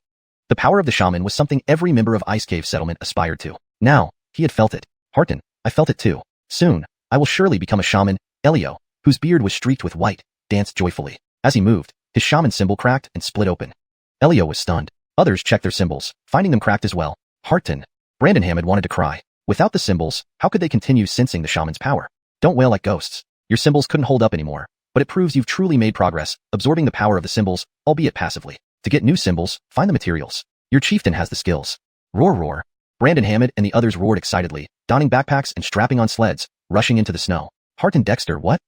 The power of the shaman was something every member of Ice Cave Settlement aspired to. Now, he had felt it. Harton, I felt it too. Soon, I will surely become a shaman. Elio, whose beard was streaked with white, danced joyfully. As he moved, his shaman symbol cracked and split open. Elio was stunned. Others checked their symbols, finding them cracked as well. Harton. Brandon Hammond wanted to cry. Without the symbols, how could they continue sensing the shaman's power? Don't wail like ghosts. Your symbols couldn't hold up anymore, but it proves you've truly made progress, absorbing the power of the symbols, albeit passively. To get new symbols, find the materials. Your chieftain has the skills. Roar roar. Brandon Hammond and the others roared excitedly, donning backpacks and strapping on sleds, rushing into the snow. Hart and Dexter, what?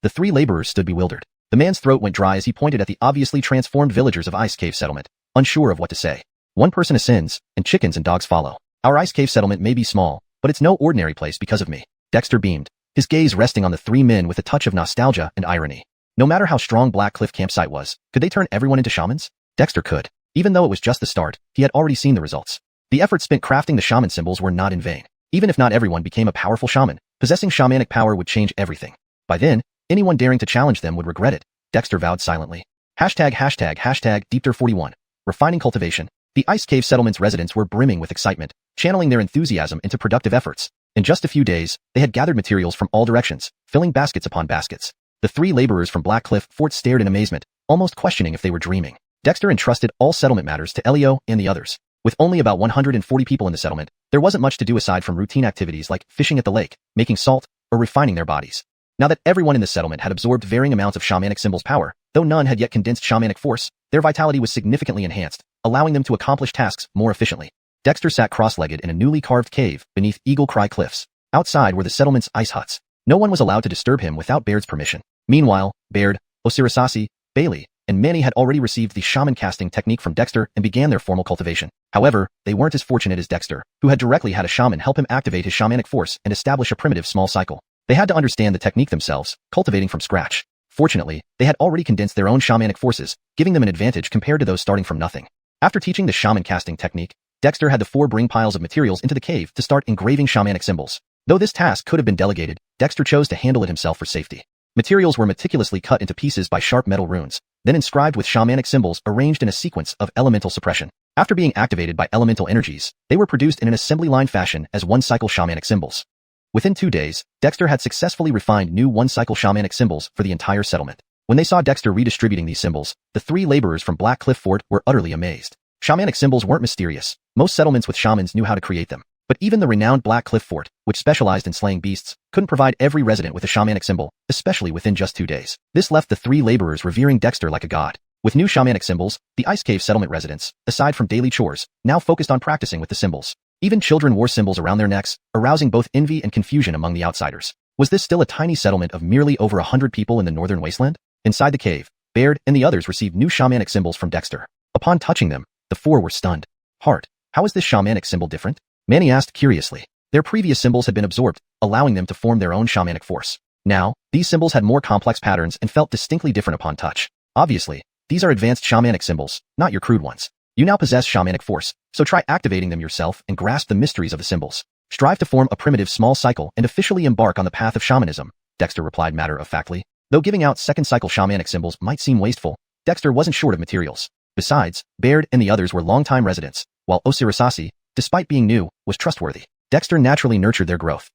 The 3 laborers stood bewildered. The man's throat went dry as he pointed at the obviously transformed villagers of Ice Cave Settlement, unsure of what to say. One person ascends, and chickens and dogs follow. Our Ice Cave Settlement may be small, but it's no ordinary place because of me. Dexter beamed, his gaze resting on the 3 men with a touch of nostalgia and irony. No matter how strong Black Cliff campsite was, could they turn everyone into shamans? Dexter could. Even though it was just the start, he had already seen the results. The effort spent crafting the shaman symbols were not in vain. Even if not everyone became a powerful shaman, possessing shamanic power would change everything. By then, anyone daring to challenge them would regret it, Dexter vowed silently. #Deepter41. Refining cultivation. The Ice Cave Settlement's residents were brimming with excitement, channeling their enthusiasm into productive efforts. In just a few days, they had gathered materials from all directions, filling baskets upon baskets. The 3 laborers from Black Cliff Fort stared in amazement, almost questioning if they were dreaming. Dexter entrusted all settlement matters to Elio and the others. With only about 140 people in the settlement, there wasn't much to do aside from routine activities like fishing at the lake, making salt, or refining their bodies. Now that everyone in the settlement had absorbed varying amounts of shamanic symbols power, though none had yet condensed shamanic force, their vitality was significantly enhanced, allowing them to accomplish tasks more efficiently. Dexter sat cross-legged in a newly carved cave beneath Eagle Cry Cliffs. Outside were the settlement's ice huts. No one was allowed to disturb him without Baird's permission. Meanwhile, Baird, Osirasasi, Bailey, and Manny had already received the shaman casting technique from Dexter and began their formal cultivation. However, they weren't as fortunate as Dexter, who had directly had a shaman help him activate his shamanic force and establish a primitive small cycle. They had to understand the technique themselves, cultivating from scratch. Fortunately, they had already condensed their own shamanic forces, giving them an advantage compared to those starting from nothing. After teaching the shaman casting technique, Dexter had the 4 bring piles of materials into the cave to start engraving shamanic symbols. Though this task could have been delegated, Dexter chose to handle it himself for safety. Materials were meticulously cut into pieces by sharp metal runes, then inscribed with shamanic symbols arranged in a sequence of elemental suppression. After being activated by elemental energies, they were produced in an assembly line fashion as one-cycle shamanic symbols. Within 2 days, Dexter had successfully refined new one-cycle shamanic symbols for the entire settlement. When they saw Dexter redistributing these symbols, the 3 laborers from Black Cliff Fort were utterly amazed. Shamanic symbols weren't mysterious. Most settlements with shamans knew how to create them. But even the renowned Black Cliff Fort, which specialized in slaying beasts, couldn't provide every resident with a shamanic symbol, especially within just 2 days. This left the 3 laborers revering Dexter like a god. With new shamanic symbols, the Ice Cave Settlement residents, aside from daily chores, now focused on practicing with the symbols. Even children wore symbols around their necks, arousing both envy and confusion among the outsiders. Was this still a tiny settlement of merely over 100 people in the northern wasteland? Inside the cave, Baird and the others received new shamanic symbols from Dexter. Upon touching them, the 4 were stunned. Hart, how is this shamanic symbol different? Manny asked curiously. Their previous symbols had been absorbed, allowing them to form their own shamanic force. Now, these symbols had more complex patterns and felt distinctly different upon touch. Obviously, these are advanced shamanic symbols, not your crude ones. You now possess shamanic force, so try activating them yourself and grasp the mysteries of the symbols. Strive to form a primitive small cycle and officially embark on the path of shamanism, Dexter replied matter-of-factly. Though giving out second-cycle shamanic symbols might seem wasteful, Dexter wasn't short of materials. Besides, Baird and the others were longtime residents, while Osirasasi, despite being new, was trustworthy. Dexter naturally nurtured their growth.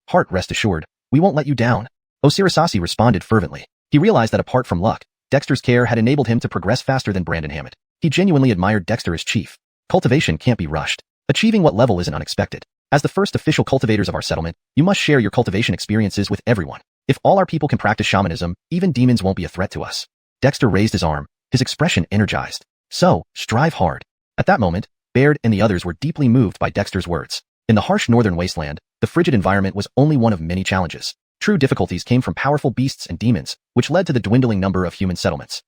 Hart, rest assured, we won't let you down. Osirasasi responded fervently. He realized that apart from luck, Dexter's care had enabled him to progress faster than Brandon Hammond. He genuinely admired Dexter as chief. Cultivation can't be rushed. Achieving what level isn't unexpected. As the first official cultivators of our settlement, you must share your cultivation experiences with everyone. If all our people can practice shamanism, even demons won't be a threat to us. Dexter raised his arm, his expression energized. So, strive hard. At that moment, Baird and the others were deeply moved by Dexter's words. In the harsh northern wasteland, the frigid environment was only one of many challenges. True difficulties came from powerful beasts and demons, which led to the dwindling number of human settlements.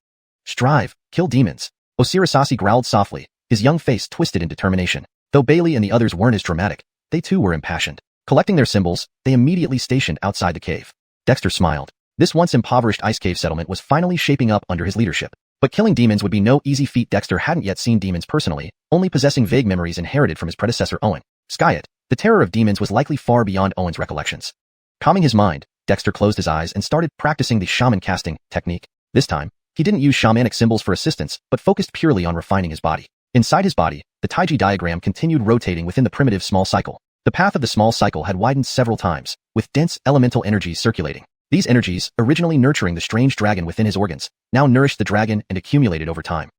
Strive, kill demons. Osirasasi growled softly, his young face twisted in determination. Though Bailey and the others weren't as dramatic, they too were impassioned. Collecting their symbols, they immediately stationed outside the cave. Dexter smiled. This once impoverished ice cave settlement was finally shaping up under his leadership. But killing demons would be no easy feat. Dexter hadn't yet seen demons personally, only possessing vague memories inherited from his predecessor Owen. Skyet, the terror of demons was likely far beyond Owen's recollections. Calming his mind, Dexter closed his eyes and started practicing the shaman casting technique. This time, he didn't use shamanic symbols for assistance, but focused purely on refining his body. Inside his body, the Taiji diagram continued rotating within the primitive small cycle. The path of the small cycle had widened several times, with dense elemental energies circulating. These energies, originally nurturing the strange dragon within his organs, now nourished the dragon and accumulated over time.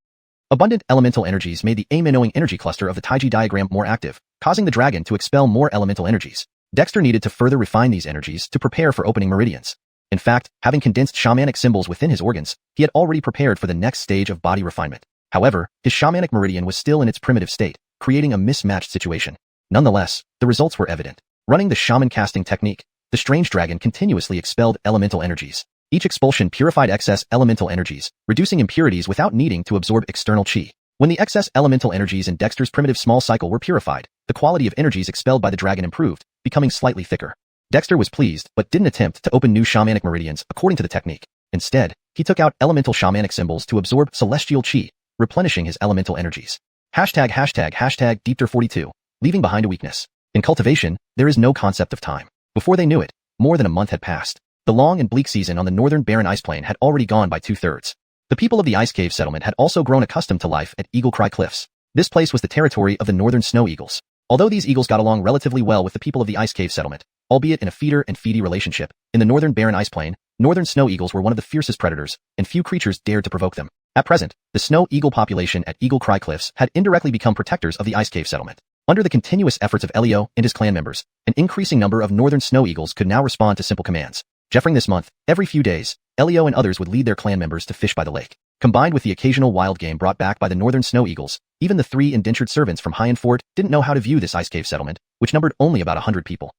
Abundant elemental energies made the A-Minnoing energy cluster of the Taiji diagram more active, causing the dragon to expel more elemental energies. Dexter needed to further refine these energies to prepare for opening meridians. In fact, having condensed shamanic symbols within his organs, he had already prepared for the next stage of body refinement. However, his shamanic meridian was still in its primitive state, creating a mismatched situation. Nonetheless, the results were evident. Running the shaman casting technique, the strange dragon continuously expelled elemental energies. Each expulsion purified excess elemental energies, reducing impurities without needing to absorb external qi. When the excess elemental energies in Dexter's primitive small cycle were purified, the quality of energies expelled by the dragon improved, becoming slightly thicker. Dexter was pleased, but didn't attempt to open new shamanic meridians according to the technique. Instead, he took out elemental shamanic symbols to absorb celestial qi, replenishing his elemental energies. #Deepter42, leaving behind a weakness. In cultivation, there is no concept of time. Before they knew it, more than a month had passed. The long and bleak season on the northern barren ice plain had already gone by 2/3. The people of the ice cave settlement had also grown accustomed to life at Eagle Cry Cliffs. This place was the territory of the northern snow eagles. Although these eagles got along relatively well with the people of the ice cave settlement, albeit in a feeder and feedee relationship, in the northern barren ice plain, northern snow eagles were one of the fiercest predators, and few creatures dared to provoke them. At present, the snow eagle population at Eagle Cry Cliffs had indirectly become protectors of the ice cave settlement. Under the continuous efforts of Elio and his clan members, an increasing number of northern snow eagles could now respond to simple commands. Jeffering this month, every few days, Elio and others would lead their clan members to fish by the lake. Combined with the occasional wild game brought back by the northern snow eagles, even the 3 indentured servants from High Fort didn't know how to view this ice cave settlement, which numbered only about 100 people.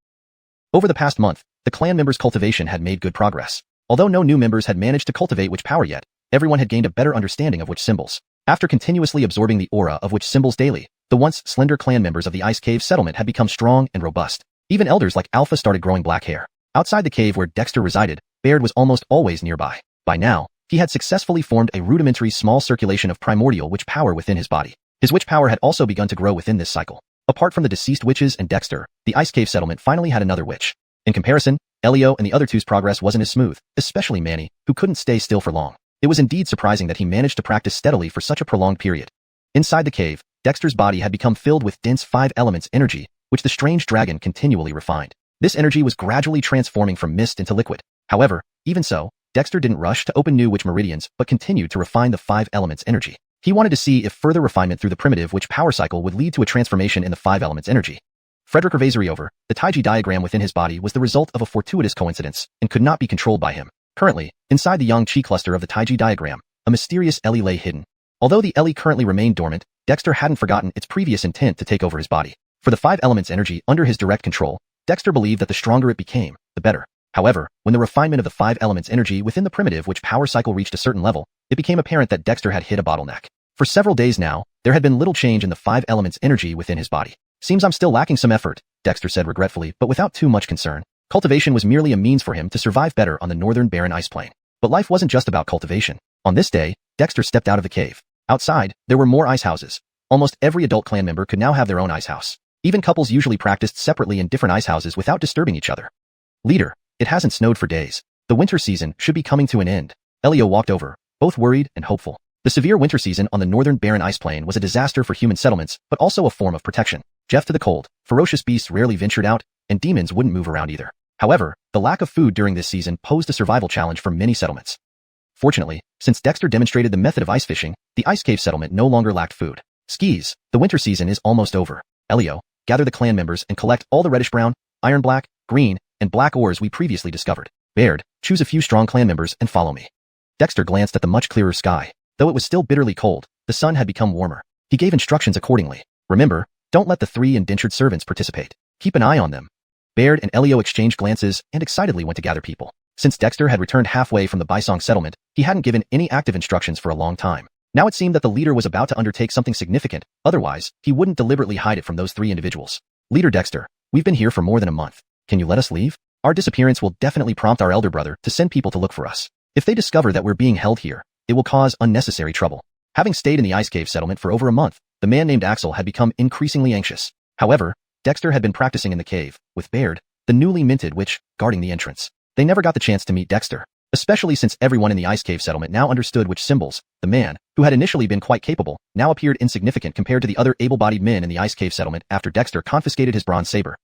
Over the past month, the clan members' cultivation had made good progress. Although no new members had managed to cultivate witch power yet, everyone had gained a better understanding of witch symbols. After continuously absorbing the aura of witch symbols daily, the once slender clan members of the ice cave settlement had become strong and robust. Even elders like Alpha started growing black hair. Outside the cave where Dexter resided, Baird was almost always nearby. By now, he had successfully formed a rudimentary small circulation of primordial witch power within his body. His witch power had also begun to grow within this cycle. Apart from the deceased witches and Dexter, the ice cave settlement finally had another witch. In comparison, Elio and the other two's progress wasn't as smooth, especially Manny, who couldn't stay still for long. It was indeed surprising that he managed to practice steadily for such a prolonged period. Inside the cave, Dexter's body had become filled with dense 5 elements energy, which the strange dragon continually refined. This energy was gradually transforming from mist into liquid. However, even so, Dexter didn't rush to open new witch meridians, but continued to refine the 5 elements energy. He wanted to see if further refinement through the primitive witch power cycle would lead to a transformation in the 5 elements energy. Frederick Revazeriover, the Taiji diagram within his body was the result of a fortuitous coincidence, and could not be controlled by him. Currently, inside the Yang Qi cluster of the Taiji diagram, a mysterious Ellie lay hidden. Although the Ellie currently remained dormant, Dexter hadn't forgotten its previous intent to take over his body. For the 5 elements energy under his direct control, Dexter believed that the stronger it became, the better. However, when the refinement of the 5 elements energy within the primitive witch power cycle reached a certain level, it became apparent that Dexter had hit a bottleneck. For several days now, there had been little change in the 5 elements energy within his body. Seems I'm still lacking some effort, Dexter said regretfully, but without too much concern. Cultivation was merely a means for him to survive better on the northern barren ice plain. But life wasn't just about cultivation. On this day, Dexter stepped out of the cave. Outside, there were more ice houses. Almost every adult clan member could now have their own ice house. Even couples usually practiced separately in different ice houses without disturbing each other. Leader, it hasn't snowed for days. The winter season should be coming to an end. Elio walked over, both worried and hopeful. The severe winter season on the northern barren ice plain was a disaster for human settlements, but also a form of protection. Deaf to the cold, ferocious beasts rarely ventured out, and demons wouldn't move around either. However, the lack of food during this season posed a survival challenge for many settlements. Fortunately, since Dexter demonstrated the method of ice fishing, the ice cave settlement no longer lacked food. Skis, the winter season is almost over. Elio, gather the clan members and collect all the reddish brown, iron black, green, and black ores we previously discovered. Baird, choose a few strong clan members and follow me. Dexter glanced at the much clearer sky. Though it was still bitterly cold, the sun had become warmer. He gave instructions accordingly. Remember, don't let the 3 indentured servants participate. Keep an eye on them. Baird and Elio exchanged glances and excitedly went to gather people. Since Dexter had returned halfway from the Bisong settlement, he hadn't given any active instructions for a long time. Now it seemed that the leader was about to undertake something significant, otherwise, he wouldn't deliberately hide it from those 3 individuals. Leader Dexter, we've been here for more than a month. Can you let us leave? Our disappearance will definitely prompt our elder brother to send people to look for us. If they discover that we're being held here, it will cause unnecessary trouble. Having stayed in the ice cave settlement for over a month, the man named Axel had become increasingly anxious. However, Dexter had been practicing in the cave, with Baird, the newly minted witch, guarding the entrance. They never got the chance to meet Dexter, especially since everyone in the ice cave settlement now understood witch symbols. The man, who had initially been quite capable, now appeared insignificant compared to the other able-bodied men in the ice cave settlement after Dexter confiscated his bronze saber.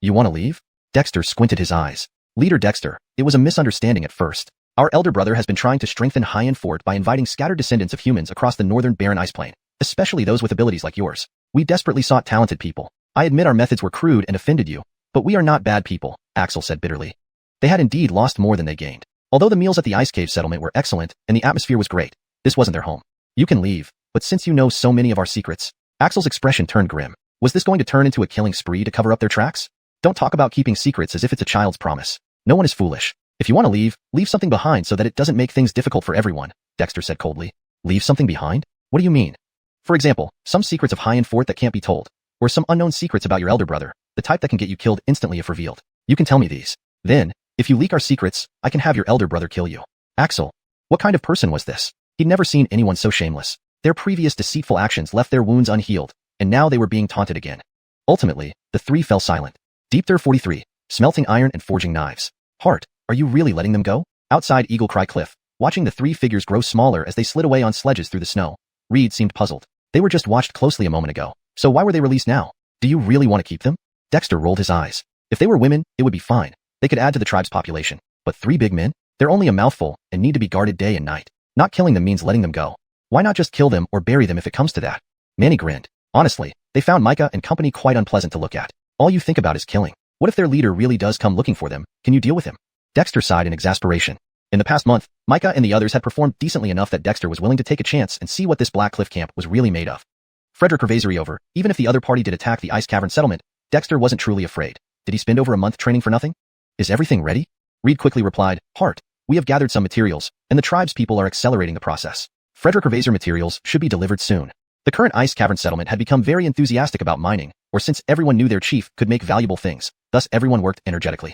You want to leave? Dexter squinted his eyes. Leader Dexter, it was a misunderstanding at first. Our elder brother has been trying to strengthen Xiuxian Fort by inviting scattered descendants of humans across the northern barren ice plain, especially those with abilities like yours. We desperately sought talented people. I admit our methods were crude and offended you, but we are not bad people, Axel said bitterly. They had indeed lost more than they gained. Although the meals at the ice cave settlement were excellent and the atmosphere was great, this wasn't their home. You can leave, but since you know so many of our secrets, Axel's expression turned grim. Was this going to turn into a killing spree to cover up their tracks? Don't talk about keeping secrets as if it's a child's promise. No one is foolish. If you want to leave, leave something behind so that it doesn't make things difficult for everyone, Dexter said coldly. Leave something behind? What do you mean? For example, some secrets of Xiuxian Fort that can't be told, or some unknown secrets about your elder brother, the type that can get you killed instantly if revealed. You can tell me these. Then, if you leak our secrets, I can have your elder brother kill you. Axel, what kind of person was this? He'd never seen anyone so shameless. Their previous deceitful actions left their wounds unhealed, and now they were being taunted again. Ultimately, the 3 fell silent. Deepter 43, smelting iron and forging knives. Hart, are you really letting them go? Outside Eagle Cry Cliff, watching the 3 figures grow smaller as they slid away on sledges through the snow, Reed seemed puzzled. They were just watched closely a moment ago, so why were they released now? Do you really want to keep them? Dexter rolled his eyes. If they were women, it would be fine. They could add to the tribe's population. But 3 big men? They're only a mouthful and need to be guarded day and night. Not killing them means letting them go. Why not just kill them or bury them if it comes to that? Manny grinned. Honestly, they found Micah and company quite unpleasant to look at. All you think about is killing. What if their leader really does come looking for them? Can you deal with him? Dexter sighed in exasperation. In the past month, Micah and the others had performed decently enough that Dexter was willing to take a chance and see what this Black Cliff camp was really made of. Frederick Hervazeri over, even if the other party did attack the ice cavern settlement, Dexter wasn't truly afraid. Did he spend over a month training for nothing? Is everything ready? Reed quickly replied, Hart, we have gathered some materials, and the tribe's people are accelerating the process. Frederick Hervazeri materials should be delivered soon. The current ice cavern settlement had become very enthusiastic about mining, or since everyone knew their chief could make valuable things, thus everyone worked energetically.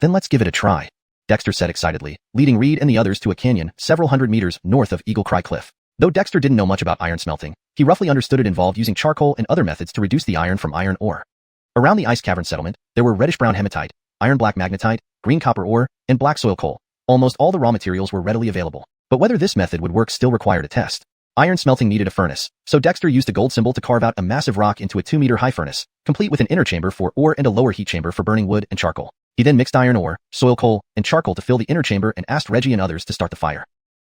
Then let's give it a try, Dexter said excitedly, leading Reed and the others to a canyon several hundred meters north of Eagle Cry Cliff. Though Dexter didn't know much about iron smelting, he roughly understood it involved using charcoal and other methods to reduce the iron from iron ore. Around the ice cavern settlement, there were reddish-brown hematite, iron-black magnetite, green copper ore, and black soil coal. Almost all the raw materials were readily available. But whether this method would work still required a test. Iron smelting needed a furnace, so Dexter used a gold symbol to carve out a massive rock into a 2-meter high furnace, complete with an inner chamber for ore and a lower heat chamber for burning wood and charcoal. He then mixed iron ore, soil coal, and charcoal to fill the inner chamber and asked Reggie and others to start the fire.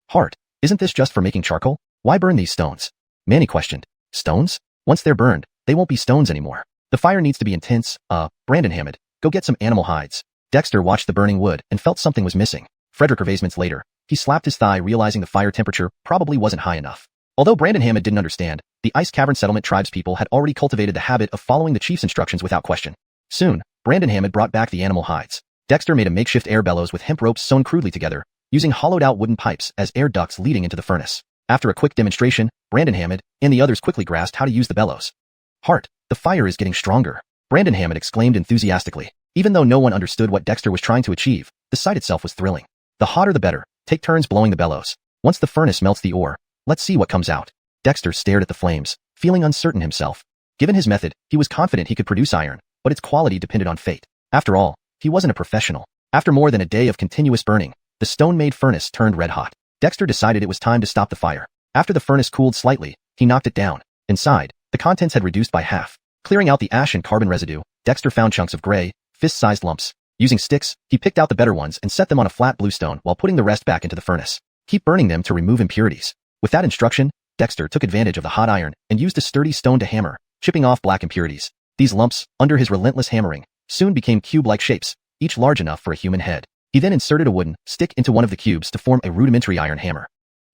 Hart, isn't this just for making charcoal? Why burn these stones? Manny questioned. Stones? Once they're burned, they won't be stones anymore. The fire needs to be intense. Brandon Hammond, go get some animal hides. Dexter watched the burning wood and felt something was missing. Frederick Hervazeri later, he slapped his thigh realizing the fire temperature probably wasn't high enough. Although Brandon Hammond didn't understand, the Ice Cavern Settlement tribespeople had already cultivated the habit of following the chief's instructions without question. Soon, Brandon Hammond brought back the animal hides. Dexter made a makeshift air bellows with hemp ropes sewn crudely together, using hollowed-out wooden pipes as air ducts leading into the furnace. After a quick demonstration, Brandon Hammond and the others quickly grasped how to use the bellows. Hart, the fire is getting stronger, Brandon Hammond exclaimed enthusiastically. Even though no one understood what Dexter was trying to achieve, the sight itself was thrilling. The hotter the better. Take turns blowing the bellows. Once the furnace melts the ore, let's see what comes out. Dexter stared at the flames, feeling uncertain himself. Given his method, he was confident he could produce iron, but its quality depended on fate. After all, he wasn't a professional. After more than a day of continuous burning, the stone-made furnace turned red hot. Dexter decided it was time to stop the fire. After the furnace cooled slightly, he knocked it down. Inside, the contents had reduced by half. Clearing out the ash and carbon residue, Dexter found chunks of gray, fist-sized lumps. Using sticks, he picked out the better ones and set them on a flat bluestone while putting the rest back into the furnace. Keep burning them to remove impurities. With that instruction, Dexter took advantage of the hot iron and used a sturdy stone to hammer, chipping off black impurities. These lumps, under his relentless hammering, soon became cube-like shapes, each large enough for a human head. He then inserted a wooden stick into one of the cubes to form a rudimentary iron hammer.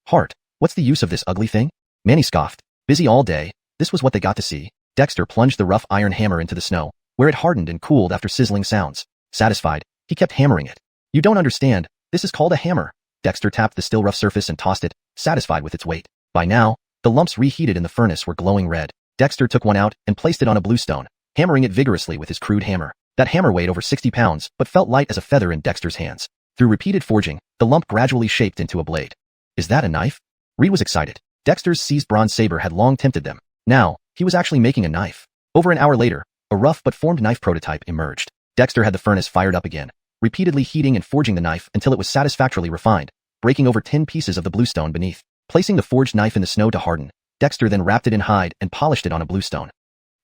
Heart, what's the use of this ugly thing? Manny scoffed. Busy all day, this was what they got to see. Dexter plunged the rough iron hammer into the snow, where it hardened and cooled after sizzling sounds. Satisfied, he kept hammering it. You don't understand, this is called a hammer. Dexter tapped the still rough surface and tossed it, satisfied with its weight. By now, the lumps reheated in the furnace were glowing red. Dexter took one out and placed it on a bluestone, hammering it vigorously with his crude hammer. That hammer weighed over 60 pounds, but felt light as a feather in Dexter's hands. Through repeated forging, the lump gradually shaped into a blade. Is that a knife? Reed was excited. Dexter's seized bronze saber had long tempted them. Now, he was actually making a knife. Over an hour later, a rough but formed knife prototype emerged. Dexter had the furnace fired up again, repeatedly heating and forging the knife until it was satisfactorily refined, breaking over 10 pieces of the bluestone beneath. Placing the forged knife in the snow to harden, Dexter then wrapped it in hide and polished it on a bluestone.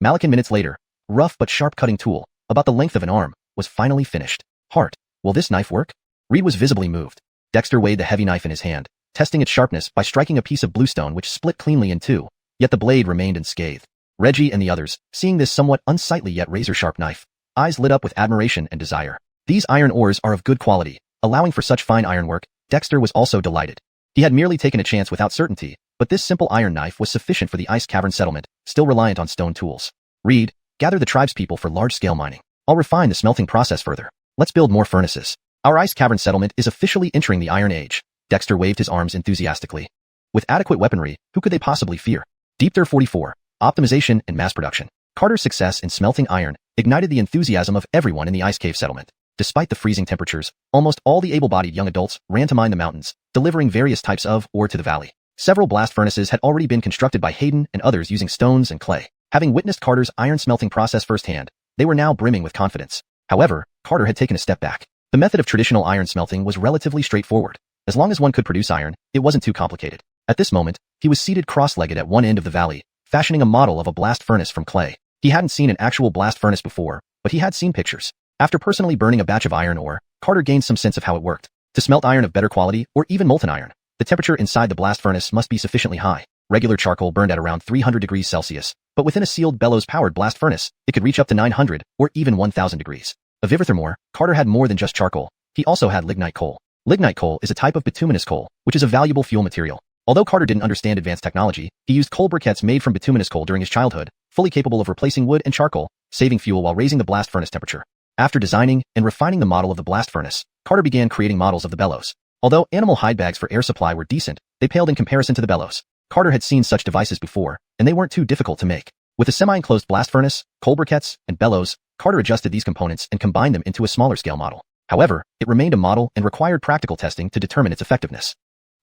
Malakin minutes later, rough but sharp cutting tool, about the length of an arm, was finally finished. Heart, will this knife work? Reed was visibly moved. Dexter weighed the heavy knife in his hand, testing its sharpness by striking a piece of bluestone which split cleanly in two, yet the blade remained unscathed. Reggie and the others, seeing this somewhat unsightly yet razor-sharp knife, eyes lit up with admiration and desire. These iron ores are of good quality, allowing for such fine ironwork. Dexter was also delighted. He had merely taken a chance without certainty, but this simple iron knife was sufficient for the ice cavern settlement, still reliant on stone tools. Reed, gather the tribespeople for large-scale mining. I'll refine the smelting process further. Let's build more furnaces. Our ice cavern settlement is officially entering the Iron Age. Dexter waved his arms enthusiastically. With adequate weaponry, who could they possibly fear? Deepter 44. Optimization and mass production. Carter's success in smelting iron ignited the enthusiasm of everyone in the ice cave settlement. Despite the freezing temperatures, almost all the able-bodied young adults ran to mine the mountains, delivering various types of ore to the valley. Several blast furnaces had already been constructed by Hayden and others using stones and clay. Having witnessed Carter's iron smelting process firsthand, they were now brimming with confidence. However, Carter had taken a step back. The method of traditional iron smelting was relatively straightforward. As long as one could produce iron, it wasn't too complicated. At this moment, he was seated cross-legged at one end of the valley, fashioning a model of a blast furnace from clay. He hadn't seen an actual blast furnace before, but he had seen pictures. After personally burning a batch of iron ore, Carter gained some sense of how it worked. To smelt iron of better quality, or even molten iron, the temperature inside the blast furnace must be sufficiently high. Regular charcoal burned at around 300 degrees Celsius, but within a sealed bellows-powered blast furnace, it could reach up to 900 or even 1000 degrees. Of Viverthermore, Carter had more than just charcoal. He also had lignite coal. Lignite coal is a type of bituminous coal, which is a valuable fuel material. Although Carter didn't understand advanced technology, he used coal briquettes made from bituminous coal during his childhood, fully capable of replacing wood and charcoal, saving fuel while raising the blast furnace temperature. After designing and refining the model of the blast furnace, Carter began creating models of the bellows. Although animal hide bags for air supply were decent, they paled in comparison to the bellows. Carter had seen such devices before, and they weren't too difficult to make. With a semi-enclosed blast furnace, coal briquettes, and bellows, Carter adjusted these components and combined them into a smaller-scale model. However, it remained a model and required practical testing to determine its effectiveness.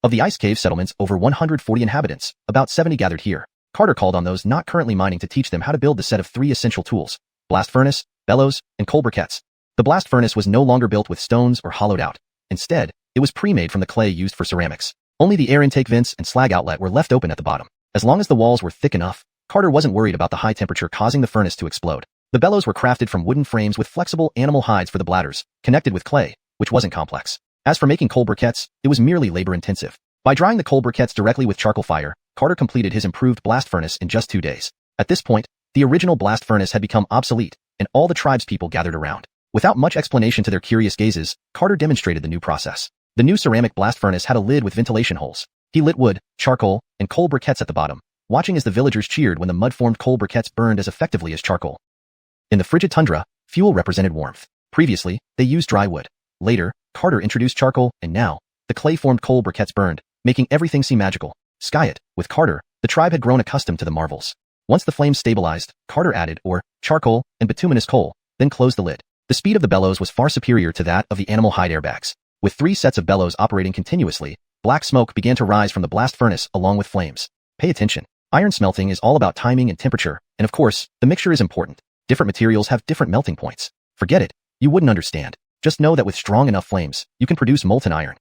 Of the ice cave settlement's over 140 inhabitants, about 70 gathered here. Carter called on those not currently mining to teach them how to build the set of 3 essential tools: blast furnace, bellows, and coal briquettes. The blast furnace was no longer built with stones or hollowed out. Instead, it was pre-made from the clay used for ceramics. Only the air intake vents and slag outlet were left open at the bottom. As long as the walls were thick enough, Carter wasn't worried about the high temperature causing the furnace to explode. The bellows were crafted from wooden frames with flexible animal hides for the bladders, connected with clay, which wasn't complex. As for making coal briquettes, it was merely labor-intensive. By drying the coal briquettes directly with charcoal fire, Carter completed his improved blast furnace in just 2 days. At this point, the original blast furnace had become obsolete, and all the tribespeople gathered around. Without much explanation to their curious gazes, Carter demonstrated the new process. The new ceramic blast furnace had a lid with ventilation holes. He lit wood, charcoal, and coal briquettes at the bottom, watching as the villagers cheered when the mud-formed coal briquettes burned as effectively as charcoal. In the frigid tundra, fuel represented warmth. Previously, they used dry wood. Later, Carter introduced charcoal, and now, the clay-formed coal briquettes burned, making everything seem magical. Skyet, with Carter, the tribe had grown accustomed to the marvels. Once the flames stabilized, Carter added charcoal and bituminous coal, then closed the lid. The speed of the bellows was far superior to that of the animal hide airbags. With 3 sets of bellows operating continuously, black smoke began to rise from the blast furnace along with flames. Pay attention. Iron smelting is all about timing and temperature, and of course, the mixture is important. Different materials have different melting points. Forget it. You wouldn't understand. Just know that with strong enough flames, you can produce molten iron.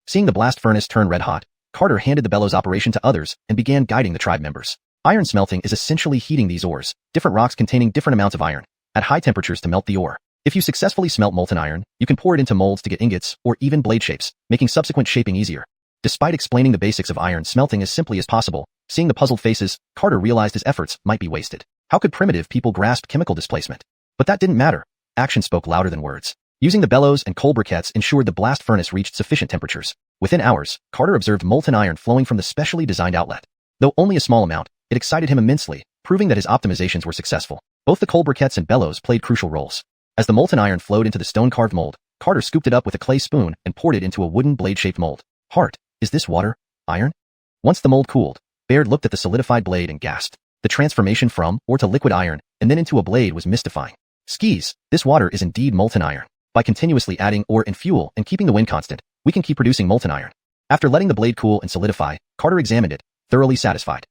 Seeing the blast furnace turn red hot, Carter handed the bellows operation to others and began guiding the tribe members. Iron smelting is essentially heating these ores, different rocks containing different amounts of iron, at high temperatures to melt the ore. If you successfully smelt molten iron, you can pour it into molds to get ingots or even blade shapes, making subsequent shaping easier. Despite explaining the basics of iron smelting as simply as possible, seeing the puzzled faces, Carter realized his efforts might be wasted. How could primitive people grasp chemical displacement? But that didn't matter. Action spoke louder than words. Using the bellows and coal briquettes ensured the blast furnace reached sufficient temperatures. Within hours, Carter observed molten iron flowing from the specially designed outlet. Though only a small amount, it excited him immensely, proving that his optimizations were successful. Both the coal briquettes and bellows played crucial roles. As the molten iron flowed into the stone-carved mold, Carter scooped it up with a clay spoon and poured it into a wooden blade-shaped mold. Hart, is this water? Iron? Once the mold cooled, Baird looked at the solidified blade and gasped. The transformation from or to liquid iron and then into a blade was mystifying. Skis, this water is indeed molten iron. By continuously adding ore and fuel and keeping the wind constant, we can keep producing molten iron. After letting the blade cool and solidify, Carter examined it, thoroughly satisfied.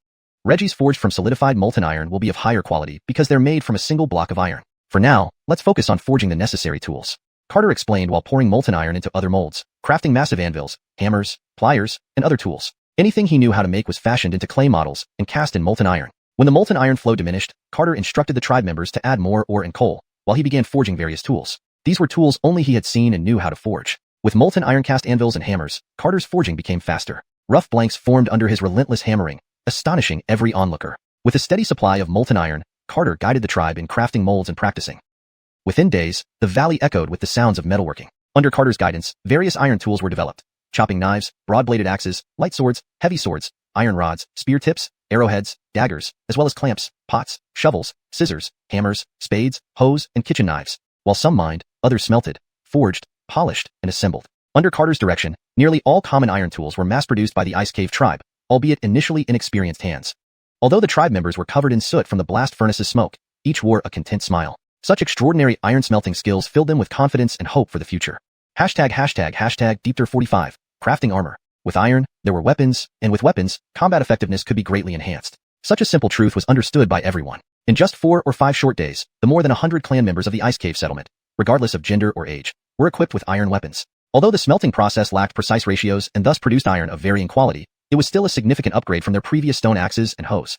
Reggie's forged from solidified molten iron will be of higher quality because they're made from a single block of iron. For now, let's focus on forging the necessary tools. Carter explained while pouring molten iron into other molds, crafting massive anvils, hammers, pliers, and other tools. Anything he knew how to make was fashioned into clay models and cast in molten iron. When the molten iron flow diminished, Carter instructed the tribe members to add more ore and coal, while he began forging various tools. These were tools only he had seen and knew how to forge. With molten iron cast anvils and hammers, Carter's forging became faster. Rough blanks formed under his relentless hammering, astonishing every onlooker. With a steady supply of molten iron, Carter guided the tribe in crafting molds and practicing. Within days, the valley echoed with the sounds of metalworking. Under Carter's guidance, various iron tools were developed. Chopping knives, broad-bladed axes, light swords, heavy swords, iron rods, spear tips, arrowheads, daggers, as well as clamps, pots, shovels, scissors, hammers, spades, hoes, and kitchen knives. While some mined, others smelted, forged, polished, and assembled. Under Carter's direction, nearly all common iron tools were mass-produced by the Ice Cave tribe, albeit initially inexperienced hands. Although the tribe members were covered in soot from the blast furnace's smoke, each wore a content smile. Such extraordinary iron smelting skills filled them with confidence and hope for the future. ###Deepter45, crafting armor. With iron, there were weapons, and with weapons, combat effectiveness could be greatly enhanced. Such a simple truth was understood by everyone. In just 4 or 5 short days, the more than 100 clan members of the Ice Cave settlement, regardless of gender or age, were equipped with iron weapons. Although the smelting process lacked precise ratios and thus produced iron of varying quality, it was still a significant upgrade from their previous stone axes and hoes.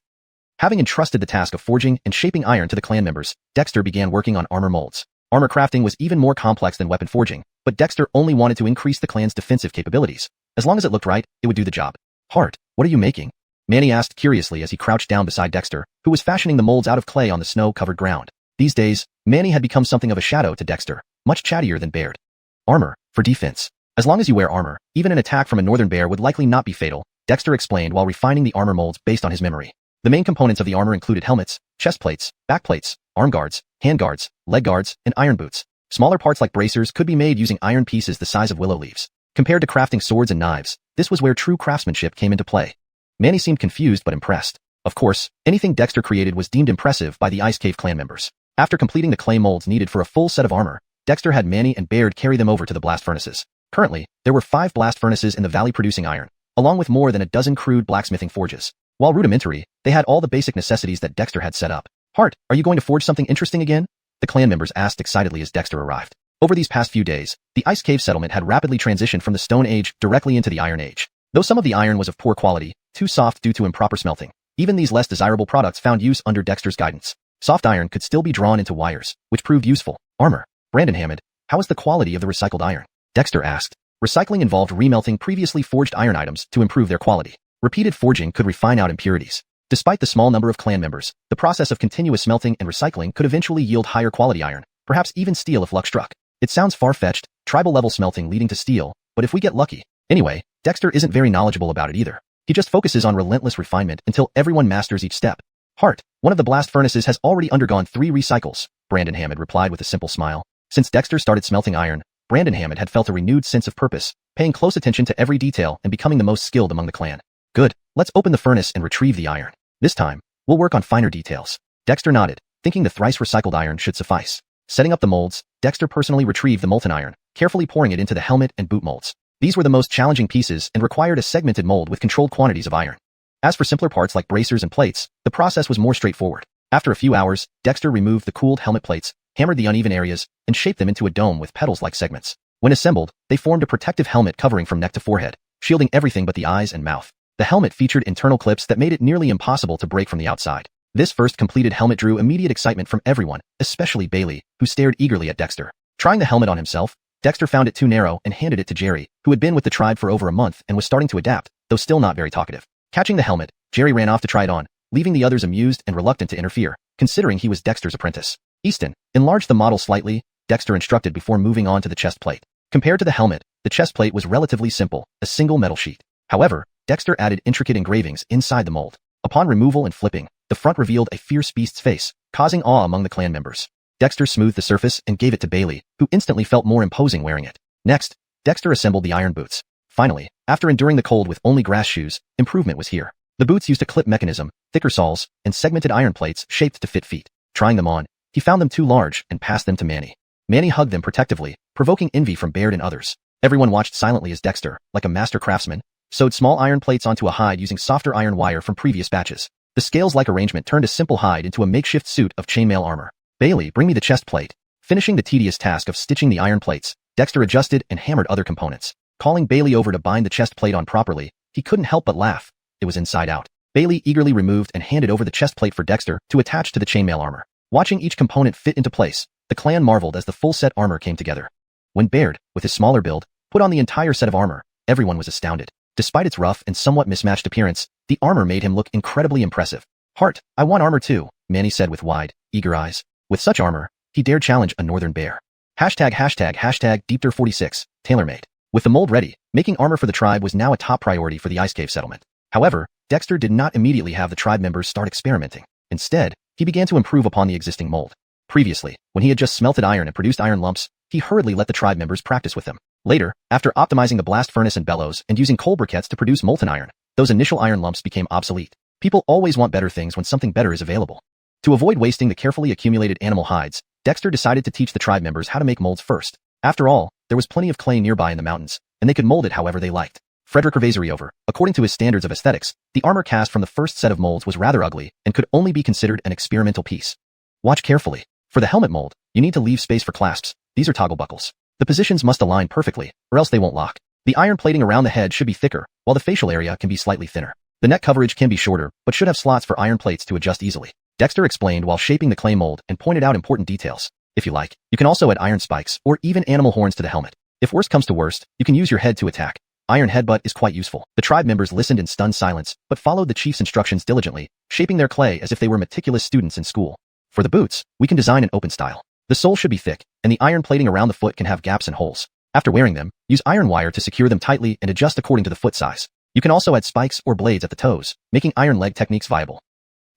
Having entrusted the task of forging and shaping iron to the clan members, Dexter began working on armor molds. Armor crafting was even more complex than weapon forging, but Dexter only wanted to increase the clan's defensive capabilities. As long as it looked right, it would do the job. Hart, what are you making? Manny asked curiously as he crouched down beside Dexter, who was fashioning the molds out of clay on the snow-covered ground. These days, Manny had become something of a shadow to Dexter, much chattier than Baird. Armor, for defense. As long as you wear armor, even an attack from a northern bear would likely not be fatal, Dexter explained while refining the armor molds based on his memory. The main components of the armor included helmets, chest plates, back plates, arm guards, hand guards, leg guards, and iron boots. Smaller parts like bracers could be made using iron pieces the size of willow leaves. Compared to crafting swords and knives, this was where true craftsmanship came into play. Manny seemed confused but impressed. Of course, anything Dexter created was deemed impressive by the Ice Cave clan members. After completing the clay molds needed for a full set of armor, Dexter had Manny and Baird carry them over to the blast furnaces. Currently, there were 5 blast furnaces in the valley producing iron, along with more than a dozen crude blacksmithing forges. While rudimentary, they had all the basic necessities that Dexter had set up. Hart, are you going to forge something interesting again? The clan members asked excitedly as Dexter arrived. Over these past few days, the Ice Cave settlement had rapidly transitioned from the Stone Age directly into the Iron Age. Though some of the iron was of poor quality, too soft due to improper smelting, even these less desirable products found use under Dexter's guidance. Soft iron could still be drawn into wires, which proved useful. Armor. Brandon Hammond, how is the quality of the recycled iron? Dexter asked. Recycling involved remelting previously forged iron items to improve their quality. Repeated forging could refine out impurities. Despite the small number of clan members, the process of continuous smelting and recycling could eventually yield higher quality iron, perhaps even steel if luck struck. It sounds far-fetched, tribal-level smelting leading to steel, but if we get lucky. Anyway, Dexter isn't very knowledgeable about it either. He just focuses on relentless refinement until everyone masters each step. Hart, one of the blast furnaces has already undergone 3 recycles, Brandon Hammond replied with a simple smile. Since Dexter started smelting iron, Brandon Hammond had felt a renewed sense of purpose, paying close attention to every detail and becoming the most skilled among the clan. Good, let's open the furnace and retrieve the iron. This time, we'll work on finer details. Dexter nodded, thinking the thrice recycled iron should suffice. Setting up the molds, Dexter personally retrieved the molten iron, carefully pouring it into the helmet and boot molds. These were the most challenging pieces and required a segmented mold with controlled quantities of iron. As for simpler parts like bracers and plates, the process was more straightforward. After a few hours, Dexter removed the cooled helmet plates, hammered the uneven areas, and shaped them into a dome with petals-like segments. When assembled, they formed a protective helmet covering from neck to forehead, shielding everything but the eyes and mouth. The helmet featured internal clips that made it nearly impossible to break from the outside. This first completed helmet drew immediate excitement from everyone, especially Bailey, who stared eagerly at Dexter. Trying the helmet on himself, Dexter found it too narrow and handed it to Jerry, who had been with the tribe for over a month and was starting to adapt, though still not very talkative. Catching the helmet, Jerry ran off to try it on, leaving the others amused and reluctant to interfere. considering he was Dexter's apprentice. Easton enlarged the model slightly, Dexter instructed before moving on to the chest plate. Compared to the helmet, the chest plate was relatively simple, a single metal sheet. However, Dexter added intricate engravings inside the mold. Upon removal and flipping, the front revealed a fierce beast's face, causing awe among the clan members. Dexter smoothed the surface and gave it to Bailey, who instantly felt more imposing wearing it. Next, Dexter assembled the iron boots. Finally, after enduring the cold with only grass shoes, improvement was here. The boots used a clip mechanism, thicker soles, and segmented iron plates shaped to fit feet. Trying them on, he found them too large and passed them to Manny. Manny hugged them protectively, provoking envy from Baird and others. Everyone watched silently as Dexter, like a master craftsman, sewed small iron plates onto a hide using softer iron wire from previous batches. The scales-like arrangement turned a simple hide into a makeshift suit of chainmail armor. Bailey, bring me the chest plate. Finishing the tedious task of stitching the iron plates, Dexter adjusted and hammered other components. Calling Bailey over to bind the chest plate on properly, he couldn't help but laugh. It was inside out. Bailey eagerly removed and handed over the chest plate for Dexter to attach to the chainmail armor. Watching each component fit into place, the clan marveled as the full set armor came together. When Baird, with his smaller build, put on the entire set of armor, everyone was astounded. Despite its rough and somewhat mismatched appearance, the armor made him look incredibly impressive. Heart, I want armor too, Manny said with wide, eager eyes. With such armor, he dared challenge a northern bear. #Deepter46, tailor-made. With the mold ready, making armor for the tribe was now a top priority for the Ice Cave settlement. However, Dexter did not immediately have the tribe members start experimenting. Instead, he began to improve upon the existing mold. Previously, when he had just smelted iron and produced iron lumps, he hurriedly let the tribe members practice with them. Later, after optimizing the blast furnace and bellows and using coal briquettes to produce molten iron, those initial iron lumps became obsolete. People always want better things when something better is available. To avoid wasting the carefully accumulated animal hides, Dexter decided to teach the tribe members how to make molds first. After all, there was plenty of clay nearby in the mountains, and they could mold it however they liked. Frederick Revazoriover, according to his standards of aesthetics, the armor cast from the first set of molds was rather ugly and could only be considered an experimental piece. Watch carefully. For the helmet mold, you need to leave space for clasps. These are toggle buckles. The positions must align perfectly, or else they won't lock. The iron plating around the head should be thicker, while the facial area can be slightly thinner. The neck coverage can be shorter, but should have slots for iron plates to adjust easily. Dexter explained while shaping the clay mold and pointed out important details. If you like, you can also add iron spikes or even animal horns to the helmet. If worst comes to worst, you can use your head to attack. Iron headbutt is quite useful. The tribe members listened in stunned silence, but followed the chief's instructions diligently, shaping their clay as if they were meticulous students in school. For the boots, we can design an open style. The sole should be thick, and the iron plating around the foot can have gaps and holes. After wearing them, use iron wire to secure them tightly and adjust according to the foot size. You can also add spikes or blades at the toes, making iron leg techniques viable.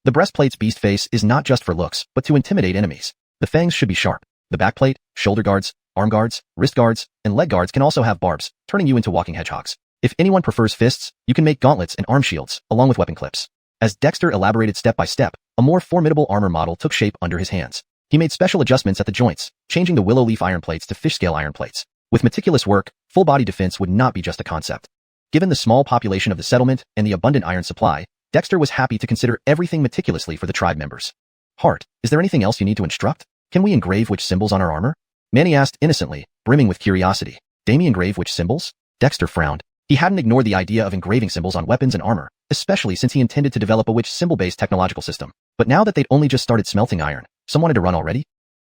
The breastplate's beast face is not just for looks, but to intimidate enemies. The fangs should be sharp. The backplate, shoulder guards, arm guards, wrist guards, and leg guards can also have barbs, turning you into walking hedgehogs. If anyone prefers fists, you can make gauntlets and arm shields, along with weapon clips. As Dexter elaborated step by step, a more formidable armor model took shape under his hands. He made special adjustments at the joints, changing the willow leaf iron plates to fish scale iron plates. With meticulous work, full body defense would not be just a concept. Given the small population of the settlement and the abundant iron supply, Dexter was happy to consider everything meticulously for the tribe members. Heart, is there anything else you need to instruct? Can we engrave which symbols on our armor? Manny asked innocently, brimming with curiosity. Damie engrave which symbols? Dexter frowned. He hadn't ignored the idea of engraving symbols on weapons and armor, especially since he intended to develop a witch symbol-based technological system. But now that they'd only just started smelting iron, some wanted to run already?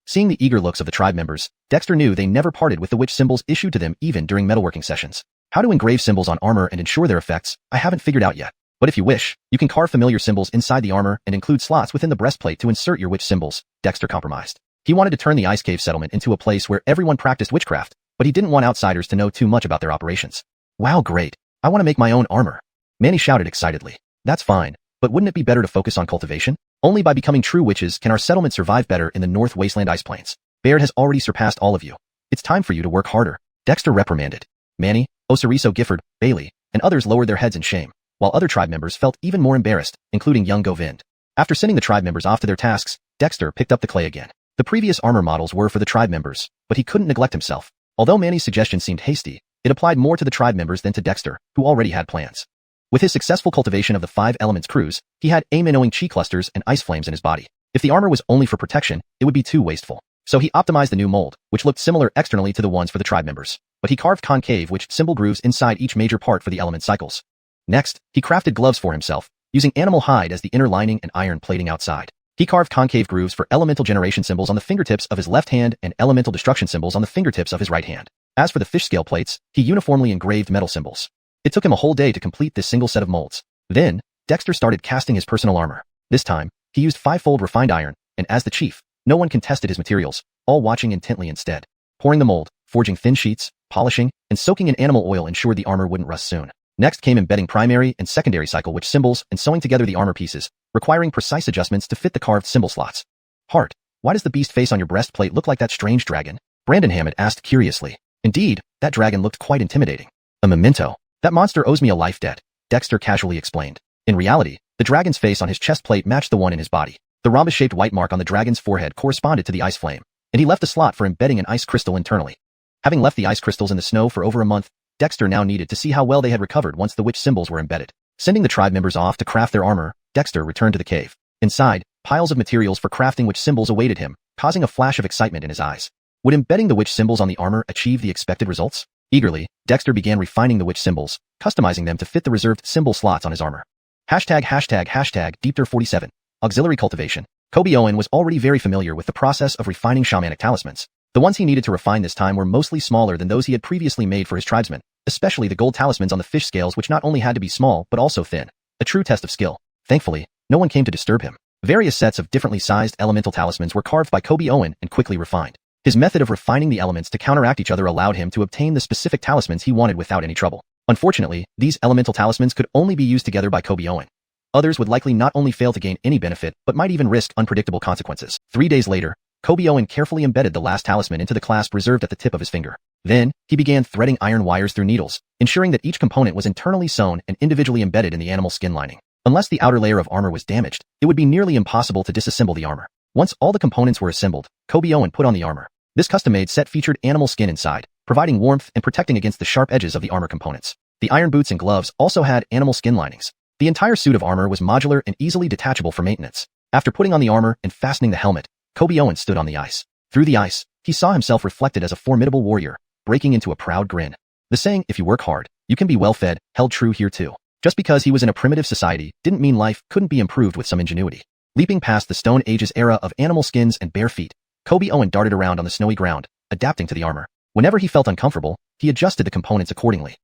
Seeing the eager looks of the tribe members, Dexter knew they never parted with the witch symbols issued to them even during metalworking sessions. How to engrave symbols on armor and ensure their effects, I haven't figured out yet. But if you wish, you can carve familiar symbols inside the armor and include slots within the breastplate to insert your witch symbols, Dexter compromised. He wanted to turn the Ice Cave settlement into a place where everyone practiced witchcraft, but he didn't want outsiders to know too much about their operations. Wow, great. I want to make my own armor. Manny shouted excitedly. That's fine, but wouldn't it be better to focus on cultivation? Only by becoming true witches can our settlement survive better in the North Wasteland Ice Plains. Baird has already surpassed all of you. It's time for you to work harder. Dexter reprimanded. Manny, Osariso Gifford, Bailey, and others lowered their heads in shame, while other tribe members felt even more embarrassed, including young Govind. After sending the tribe members off to their tasks, Dexter picked up the clay again. The previous armor models were for the tribe members, but he couldn't neglect himself. Although Manny's suggestion seemed hasty, it applied more to the tribe members than to Dexter, who already had plans. With his successful cultivation of the 5 elements Croods, he had winnowing chi clusters and ice flames in his body. If the armor was only for protection, it would be too wasteful. So he optimized the new mold, which looked similar externally to the ones for the tribe members, but he carved concave witch symbol grooves inside each major part for the element cycles. Next, he crafted gloves for himself, using animal hide as the inner lining and iron plating outside. He carved concave grooves for elemental generation symbols on the fingertips of his left hand and elemental destruction symbols on the fingertips of his right hand. As for the fish scale plates, he uniformly engraved metal symbols. It took him a whole day to complete this single set of molds. Then, Dexter started casting his personal armor. This time, he used 5-fold refined iron, and as the chief, no one contested his materials, all watching intently instead. Pouring the mold, forging thin sheets, polishing, and soaking in animal oil ensured the armor wouldn't rust soon. Next came embedding primary and secondary cycle witch symbols and sewing together the armor pieces, requiring precise adjustments to fit the carved symbol slots. Heart, why does the beast face on your breastplate look like that strange dragon? Brandon Hammond asked curiously. Indeed, that dragon looked quite intimidating. A memento. That monster owes me a life debt, Dexter casually explained. In reality, the dragon's face on his chest plate matched the one in his body. The rhombus-shaped white mark on the dragon's forehead corresponded to the ice flame, and he left a slot for embedding an ice crystal internally. Having left the ice crystals in the snow for over a month, Dexter now needed to see how well they had recovered once the witch symbols were embedded. Sending the tribe members off to craft their armor, Dexter returned to the cave. Inside, piles of materials for crafting witch symbols awaited him, causing a flash of excitement in his eyes. Would embedding the witch symbols on the armor achieve the expected results? Eagerly, Dexter began refining the witch symbols, customizing them to fit the reserved symbol slots on his armor. ###Deepter47. Auxiliary cultivation. Kobe Owen was already very familiar with the process of refining shamanic talismans. The ones he needed to refine this time were mostly smaller than those he had previously made for his tribesmen, especially the gold talismans on the fish scales, which not only had to be small but also thin. A true test of skill. Thankfully, no one came to disturb him. Various sets of differently sized elemental talismans were carved by Kobe Owen and quickly refined. His method of refining the elements to counteract each other allowed him to obtain the specific talismans he wanted without any trouble. Unfortunately, these elemental talismans could only be used together by Kobe Owen. Others would likely not only fail to gain any benefit, but might even risk unpredictable consequences. 3 days later, Kobe Owen carefully embedded the last talisman into the clasp reserved at the tip of his finger. Then, he began threading iron wires through needles, ensuring that each component was internally sewn and individually embedded in the animal skin lining. Unless the outer layer of armor was damaged, it would be nearly impossible to disassemble the armor. Once all the components were assembled, Kobe Owen put on the armor. This custom-made set featured animal skin inside, providing warmth and protecting against the sharp edges of the armor components. The iron boots and gloves also had animal skin linings. The entire suit of armor was modular and easily detachable for maintenance. After putting on the armor and fastening the helmet, Kobe Owen stood on the ice. Through the ice, he saw himself reflected as a formidable warrior, breaking into a proud grin. The saying, if you work hard, you can be well fed, held true here too. Just because he was in a primitive society didn't mean life couldn't be improved with some ingenuity. Leaping past the Stone Age's era of animal skins and bare feet, Kobe Owen darted around on the snowy ground, adapting to the armor. Whenever he felt uncomfortable, he adjusted the components accordingly.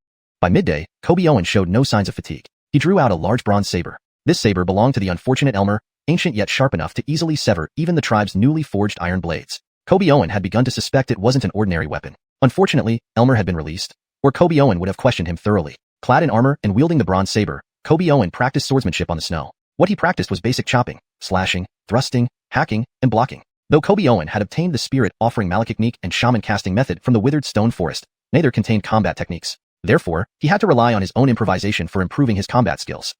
By midday, Kobe Owen showed no signs of fatigue. He drew out a large bronze saber. This saber belonged to the unfortunate Elmer, ancient yet sharp enough to easily sever even the tribe's newly forged iron blades. Kobe Owen had begun to suspect it wasn't an ordinary weapon. Unfortunately, Elmer had been released, or Kobe Owen would have questioned him thoroughly. Clad in armor and wielding the bronze saber, Kobe Owen practiced swordsmanship on the snow. What he practiced was basic chopping, slashing, thrusting, hacking, and blocking. Though Kobe Owen had obtained the spirit offering malachtechnique and shaman casting method from the withered stone forest, neither contained combat techniques. Therefore, he had to rely on his own improvisation for improving his combat skills.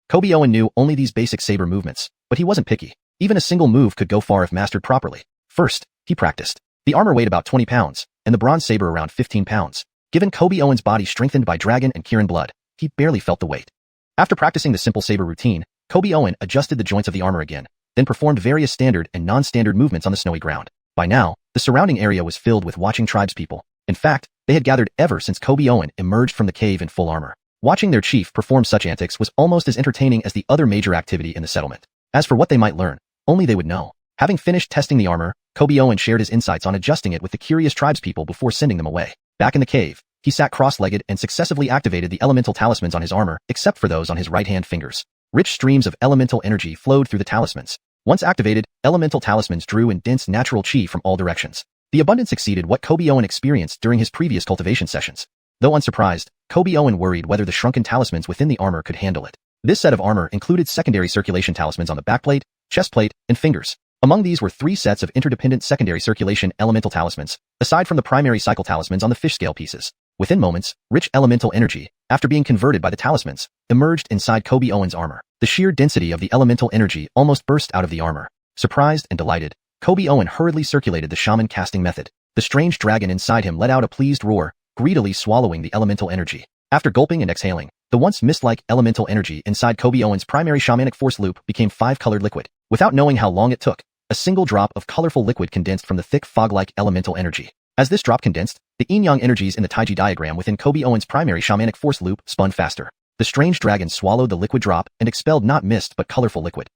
Kobe Owen knew only these basic saber movements, but he wasn't picky. Even a single move could go far if mastered properly. First, he practiced. The armor weighed about 20 pounds, and the bronze saber around 15 pounds. Given Kobe Owen's body strengthened by dragon and Kirin blood, he barely felt the weight. After practicing the simple saber routine, Kobe Owen adjusted the joints of the armor again, then performed various standard and non-standard movements on the snowy ground. By now, the surrounding area was filled with watching tribespeople. In fact, they had gathered ever since Kobe Owen emerged from the cave in full armor. Watching their chief perform such antics was almost as entertaining as the other major activity in the settlement. As for what they might learn, only they would know. Having finished testing the armor, Kobe Owen shared his insights on adjusting it with the curious tribespeople before sending them away. Back in the cave, he sat cross-legged and successively activated the elemental talismans on his armor, except for those on his right-hand fingers. Rich streams of elemental energy flowed through the talismans. Once activated, elemental talismans drew in dense natural chi from all directions. The abundance exceeded what Kobe Owen experienced during his previous cultivation sessions. Though unsurprised, Kobe Owen worried whether the shrunken talismans within the armor could handle it. This set of armor included secondary circulation talismans on the backplate, chestplate, and fingers. Among these were 3 sets of interdependent secondary circulation elemental talismans, aside from the primary cycle talismans on the fish scale pieces. Within moments, rich elemental energy, after being converted by the talismans, emerged inside Kobe Owen's armor. The sheer density of the elemental energy almost burst out of the armor. Surprised and delighted, Kobe Owen hurriedly circulated the shaman casting method. The strange dragon inside him let out a pleased roar, greedily swallowing the elemental energy. After gulping and exhaling, the once mist-like elemental energy inside Kobe Owen's primary shamanic force loop became 5-colored liquid. Without knowing how long it took, a single drop of colorful liquid condensed from the thick fog-like elemental energy. As this drop condensed, the yin-yang energies in the Taiji diagram within Kobe Owen's primary shamanic force loop spun faster. The strange dragon swallowed the liquid drop and expelled not mist but colorful liquid.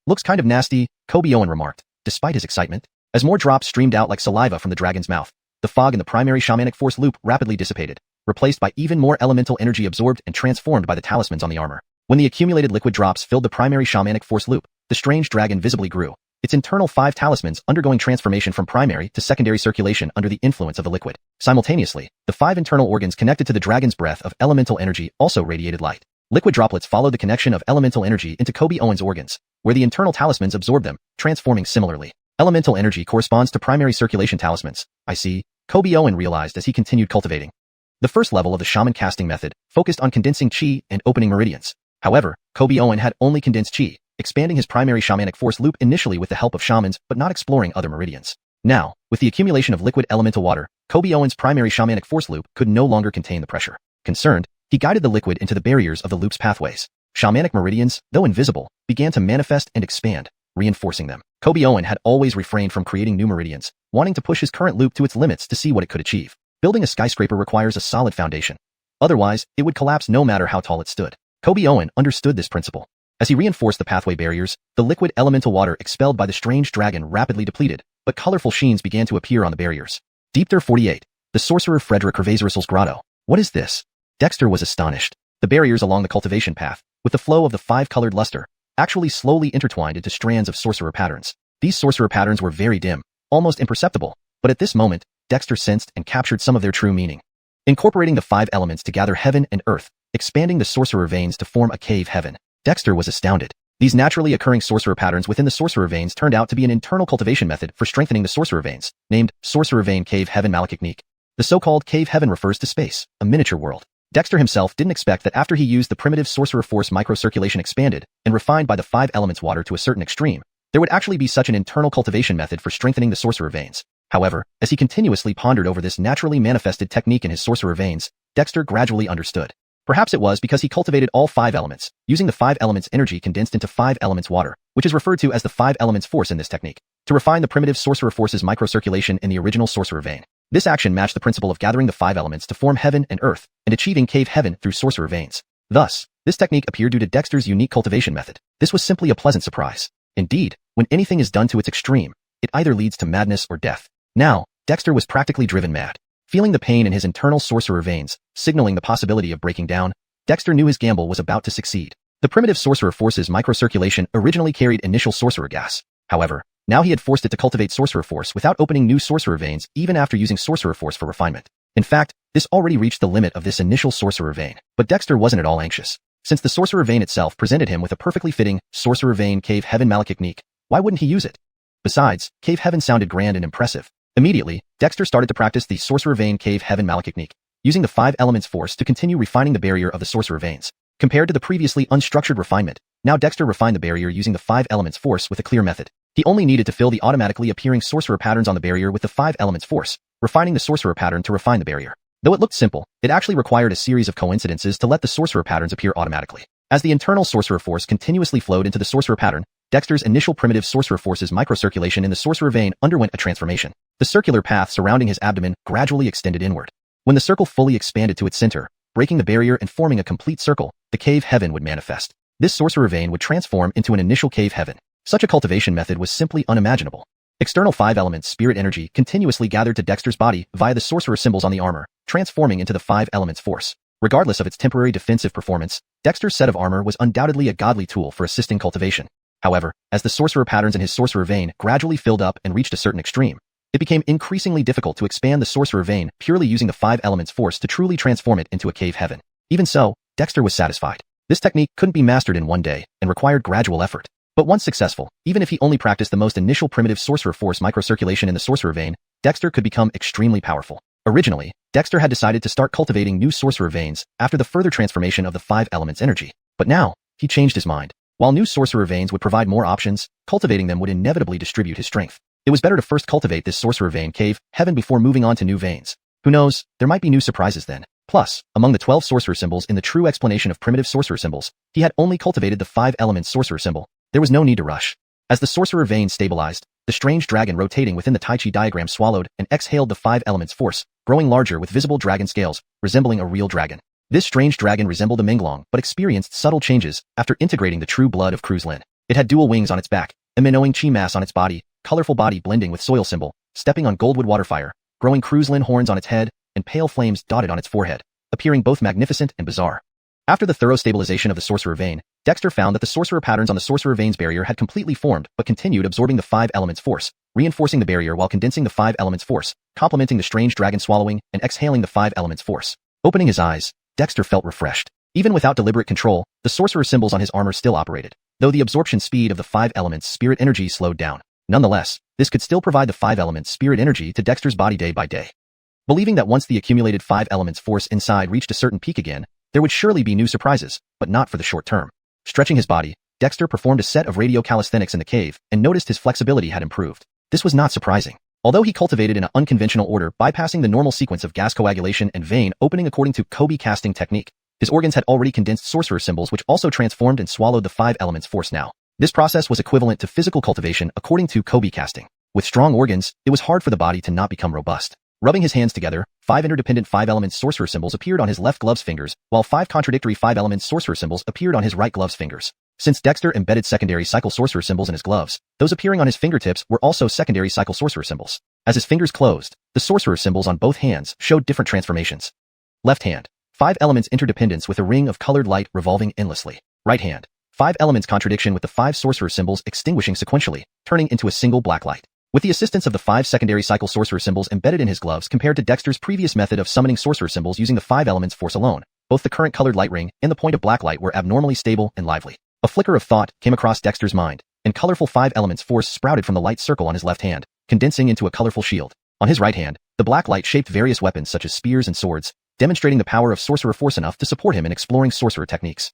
Looks kind of nasty, Kobe Owen remarked, despite his excitement. As more drops streamed out like saliva from the dragon's mouth, the fog in the primary shamanic force loop rapidly dissipated, replaced by even more elemental energy absorbed and transformed by the talismans on the armor. When the accumulated liquid drops filled the primary shamanic force loop, the strange dragon visibly grew, its internal 5 talismans undergoing transformation from primary to secondary circulation under the influence of the liquid. Simultaneously, the 5 internal organs connected to the dragon's breath of elemental energy also radiated light. Liquid droplets followed the connection of elemental energy into Xuanhuan's organs, where the internal talismans absorbed them, transforming similarly. Elemental energy corresponds to primary circulation talismans. I see, Xuanhuan realized as he continued cultivating. The first level of the shaman casting method focused on condensing qi and opening meridians. However, Xuanhuan had only condensed qi, expanding his primary shamanic force loop initially with the help of shamans but not exploring other meridians. Now, with the accumulation of liquid elemental water, Xuanhuan's primary shamanic force loop could no longer contain the pressure. Concerned, he guided the liquid into the barriers of the loop's pathways. Shamanic meridians, though invisible, began to manifest and expand, reinforcing them. Xuanhuan had always refrained from creating new meridians, wanting to push his current loop to its limits to see what it could achieve. Building a skyscraper requires a solid foundation. Otherwise, it would collapse no matter how tall it stood. Xuanhuan understood this principle. As he reinforced the pathway barriers, the liquid elemental water expelled by the strange dragon rapidly depleted, but colorful sheens began to appear on the barriers. Deepter 48. The Sorcerer Frederick Hervaserussel's Grotto. What is this? Dexter was astonished. The barriers along the cultivation path, with the flow of the 5-colored luster, actually slowly intertwined into strands of sorcerer patterns. These sorcerer patterns were very dim, almost imperceptible, but at this moment, Dexter sensed and captured some of their true meaning. Incorporating the 5 elements to gather heaven and earth, expanding the sorcerer veins to form a cave heaven. Dexter was astounded. These naturally occurring sorcerer patterns within the sorcerer veins turned out to be an internal cultivation method for strengthening the sorcerer veins, named Sorcerer Vein Cave Heaven Malachiknik. The so-called cave heaven refers to space, a miniature world. Dexter himself didn't expect that after he used the primitive sorcerer force microcirculation expanded and refined by the 5 elements water to a certain extreme, there would actually be such an internal cultivation method for strengthening the sorcerer veins. However, as he continuously pondered over this naturally manifested technique in his sorcerer veins, Dexter gradually understood. Perhaps it was because he cultivated all 5 elements, using the 5 elements energy condensed into 5 elements water, which is referred to as the 5 elements force in this technique, to refine the primitive sorcerer force's microcirculation in the original sorcerer vein. This action matched the principle of gathering the 5 elements to form heaven and earth, and achieving cave heaven through sorcerer veins. Thus, this technique appeared due to Dexter's unique cultivation method. This was simply a pleasant surprise. Indeed, when anything is done to its extreme, it either leads to madness or death. Now, Dexter was practically driven mad. Feeling the pain in his internal sorcerer veins, signaling the possibility of breaking down, Dexter knew his gamble was about to succeed. The primitive sorcerer force's microcirculation originally carried initial sorcerer gas. However, now he had forced it to cultivate sorcerer force without opening new sorcerer veins even after using sorcerer force for refinement. In fact, this already reached the limit of this initial sorcerer vein. But Dexter wasn't at all anxious. Since the sorcerer vein itself presented him with a perfectly fitting Sorcerer Vein Cave Heaven Malachiknik, why wouldn't he use it? Besides, Cave Heaven sounded grand and impressive. Immediately, Dexter started to practice the Sorcerer Vein Cave Heaven Malachiknik, using the 5 elements force to continue refining the barrier of the sorcerer veins. Compared to the previously unstructured refinement, now Dexter refined the barrier using the 5 elements force with a clear method. He only needed to fill the automatically appearing sorcerer patterns on the barrier with the 5 elements force, refining the sorcerer pattern to refine the barrier. Though it looked simple, it actually required a series of coincidences to let the sorcerer patterns appear automatically. As the internal sorcerer force continuously flowed into the sorcerer pattern, Dexter's initial primitive sorcerer force's microcirculation in the sorcerer vein underwent a transformation. The circular path surrounding his abdomen gradually extended inward. When the circle fully expanded to its center, breaking the barrier and forming a complete circle, the cave heaven would manifest. This sorcerer vein would transform into an initial cave heaven. Such a cultivation method was simply unimaginable. External 5 elements spirit energy continuously gathered to Dexter's body via the sorcerer symbols on the armor, transforming into the 5 elements force. Regardless of its temporary defensive performance, Dexter's set of armor was undoubtedly a godly tool for assisting cultivation. However, as the sorcerer patterns in his sorcerer vein gradually filled up and reached a certain extreme, it became increasingly difficult to expand the sorcerer vein purely using the 5 elements force to truly transform it into a cave heaven. Even so, Dexter was satisfied. This technique couldn't be mastered in one day and required gradual effort. But once successful, even if he only practiced the most initial primitive sorcerer force microcirculation in the sorcerer vein, Dexter could become extremely powerful. Originally, Dexter had decided to start cultivating new sorcerer veins after the further transformation of the 5 elements energy. But now, he changed his mind. While new sorcerer veins would provide more options, cultivating them would inevitably distribute his strength. It was better to first cultivate this sorcerer vein cave heaven before moving on to new veins. Who knows, there might be new surprises then. Plus, among the 12 sorcerer symbols in the true explanation of primitive sorcerer symbols, he had only cultivated the 5 elements sorcerer symbol. There was no need to rush. As the sorcerer vein stabilized, the strange dragon rotating within the Tai Chi diagram swallowed and exhaled the 5 elements force, growing larger with visible dragon scales, resembling a real dragon. This strange dragon resembled a Minglong but experienced subtle changes after integrating the true blood of Croods. It had dual wings on its back, a Minoan chi mass on its body, colorful body blending with soil symbol, stepping on goldwood waterfire, growing Croods horns on its head, and pale flames dotted on its forehead, appearing both magnificent and bizarre. After the thorough stabilization of the sorcerer vein, Dexter found that the sorcerer patterns on the sorcerer veins barrier had completely formed but continued absorbing the 5 elements force, reinforcing the barrier while condensing the 5 elements force, complementing the strange dragon swallowing and exhaling the 5 elements force. Opening his eyes, Dexter felt refreshed. Even without deliberate control, the sorcerer symbols on his armor still operated, though the absorption speed of the 5 elements spirit energy slowed down. Nonetheless, this could still provide the 5 elements spirit energy to Dexter's body day by day. Believing that once the accumulated 5 elements force inside reached a certain peak again, there would surely be new surprises, but not for the short term. Stretching his body, Dexter performed a set of radio calisthenics in the cave and noticed his flexibility had improved. This was not surprising. Although he cultivated in an unconventional order, bypassing the normal sequence of gas coagulation and vein opening according to Kobe casting technique, his organs had already condensed sorcerer symbols which also transformed and swallowed the 5 elements force now. This process was equivalent to physical cultivation according to Kobe casting. With strong organs, it was hard for the body to not become robust. Rubbing his hands together, 5 interdependent 5 elements sorcerer symbols appeared on his left glove's fingers, while 5 contradictory 5 elements sorcerer symbols appeared on his right glove's fingers. Since Dexter embedded secondary cycle sorcerer symbols in his gloves, those appearing on his fingertips were also secondary cycle sorcerer symbols. As his fingers closed, the sorcerer symbols on both hands showed different transformations. Left hand, 5 elements interdependence with a ring of colored light revolving endlessly. Right hand, 5 elements contradiction with the 5 sorcerer symbols extinguishing sequentially, turning into a single black light. With the assistance of the 5 secondary cycle sorcerer symbols embedded in his gloves compared to Dexter's previous method of summoning sorcerer symbols using the 5 elements force alone, both the current colored light ring and the point of black light were abnormally stable and lively. A flicker of thought came across Dexter's mind, and colorful 5 elements force sprouted from the light circle on his left hand, condensing into a colorful shield. On his right hand, the black light shaped various weapons such as spears and swords, demonstrating the power of sorcerer force enough to support him in exploring sorcerer techniques.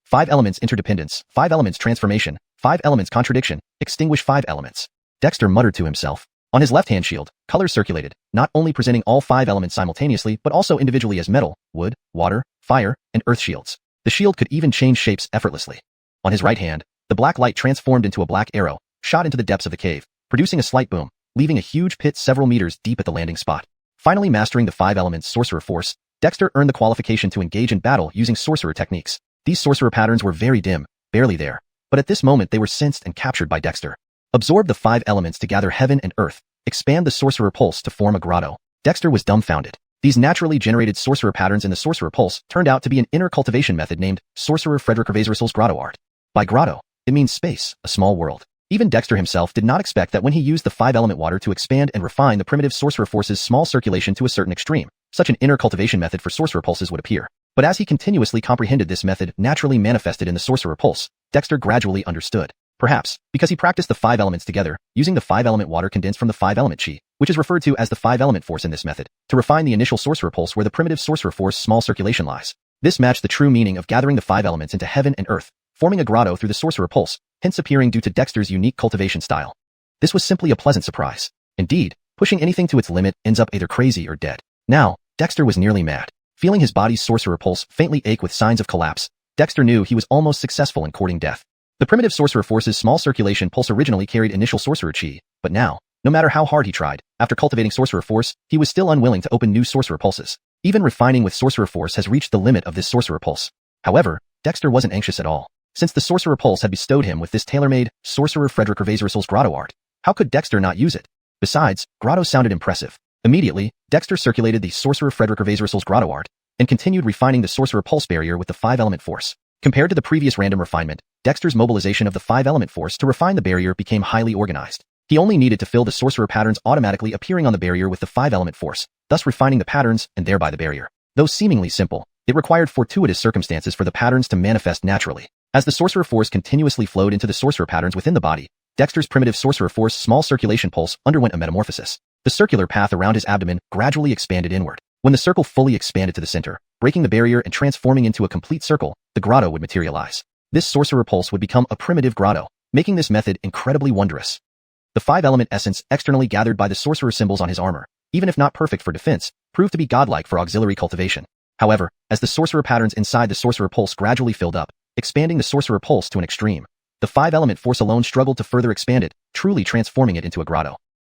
5 elements interdependence, 5 elements transformation, 5 elements contradiction, extinguish 5 elements. Dexter muttered to himself. On his left-hand shield, colors circulated, not only presenting all 5 elements simultaneously but also individually as metal, wood, water, fire, and earth shields. The shield could even change shapes effortlessly. On his right hand, the black light transformed into a black arrow, shot into the depths of the cave, producing a slight boom, leaving a huge pit several meters deep at the landing spot. Finally mastering the 5 elements sorcerer force, Dexter earned the qualification to engage in battle using sorcerer techniques. These sorcerer patterns were very dim, barely there, but at this moment they were sensed and captured by Dexter. Absorb the 5 elements to gather heaven and earth, expand the sorcerer pulse to form a grotto. Dexter was dumbfounded. These naturally generated sorcerer patterns in the sorcerer pulse turned out to be an inner cultivation method named Sorcerer Frederick Ravasersal's grotto art. By grotto, it means space, a small world. Even Dexter himself did not expect that when he used the 5-element water to expand and refine the primitive sorcerer force's small circulation to a certain extreme, such an inner cultivation method for sorcerer pulses would appear. But as he continuously comprehended this method naturally manifested in the sorcerer pulse, Dexter gradually understood. Perhaps, because he practiced the 5 elements together, using the 5-element water condensed from the 5-element chi, which is referred to as the 5-element force in this method, to refine the initial sorcerer pulse where the primitive sorcerer force small circulation lies. This matched the true meaning of gathering the 5 elements into heaven and earth, forming a grotto through the sorcerer pulse, hence appearing due to Dexter's unique cultivation style. This was simply a pleasant surprise. Indeed, pushing anything to its limit ends up either crazy or dead. Now, Dexter was nearly mad. Feeling his body's sorcerer pulse faintly ache with signs of collapse, Dexter knew he was almost successful in courting death. The primitive sorcerer force's small circulation pulse originally carried initial sorcerer chi, but now, no matter how hard he tried, after cultivating sorcerer force, he was still unwilling to open new sorcerer pulses. Even refining with sorcerer force has reached the limit of this sorcerer pulse. However, Dexter wasn't anxious at all. Since the sorcerer pulse had bestowed him with this tailor-made Sorcerer Frederick Ravasersal's grotto art, how could Dexter not use it? Besides, grotto sounded impressive. Immediately, Dexter circulated the Sorcerer Frederick Ravasersal's grotto art, and continued refining the sorcerer pulse barrier with the 5-element force. Compared to the previous random refinement, Dexter's mobilization of the 5-element force to refine the barrier became highly organized. He only needed to fill the sorcerer patterns automatically appearing on the barrier with the 5-element force, thus refining the patterns and thereby the barrier. Though seemingly simple, it required fortuitous circumstances for the patterns to manifest naturally. As the sorcerer force continuously flowed into the sorcerer patterns within the body, Dexter's primitive sorcerer force small circulation pulse underwent a metamorphosis. The circular path around his abdomen gradually expanded inward. When the circle fully expanded to the center, breaking the barrier and transforming into a complete circle, the grotto would materialize. This sorcerer pulse would become a primitive grotto, making this method incredibly wondrous. The 5-element essence externally gathered by the sorcerer symbols on his armor, even if not perfect for defense, proved to be godlike for auxiliary cultivation. However, as the sorcerer patterns inside the sorcerer pulse gradually filled up, expanding the sorcerer pulse to an extreme, the 5-element force alone struggled to further expand it, truly transforming it into a grotto.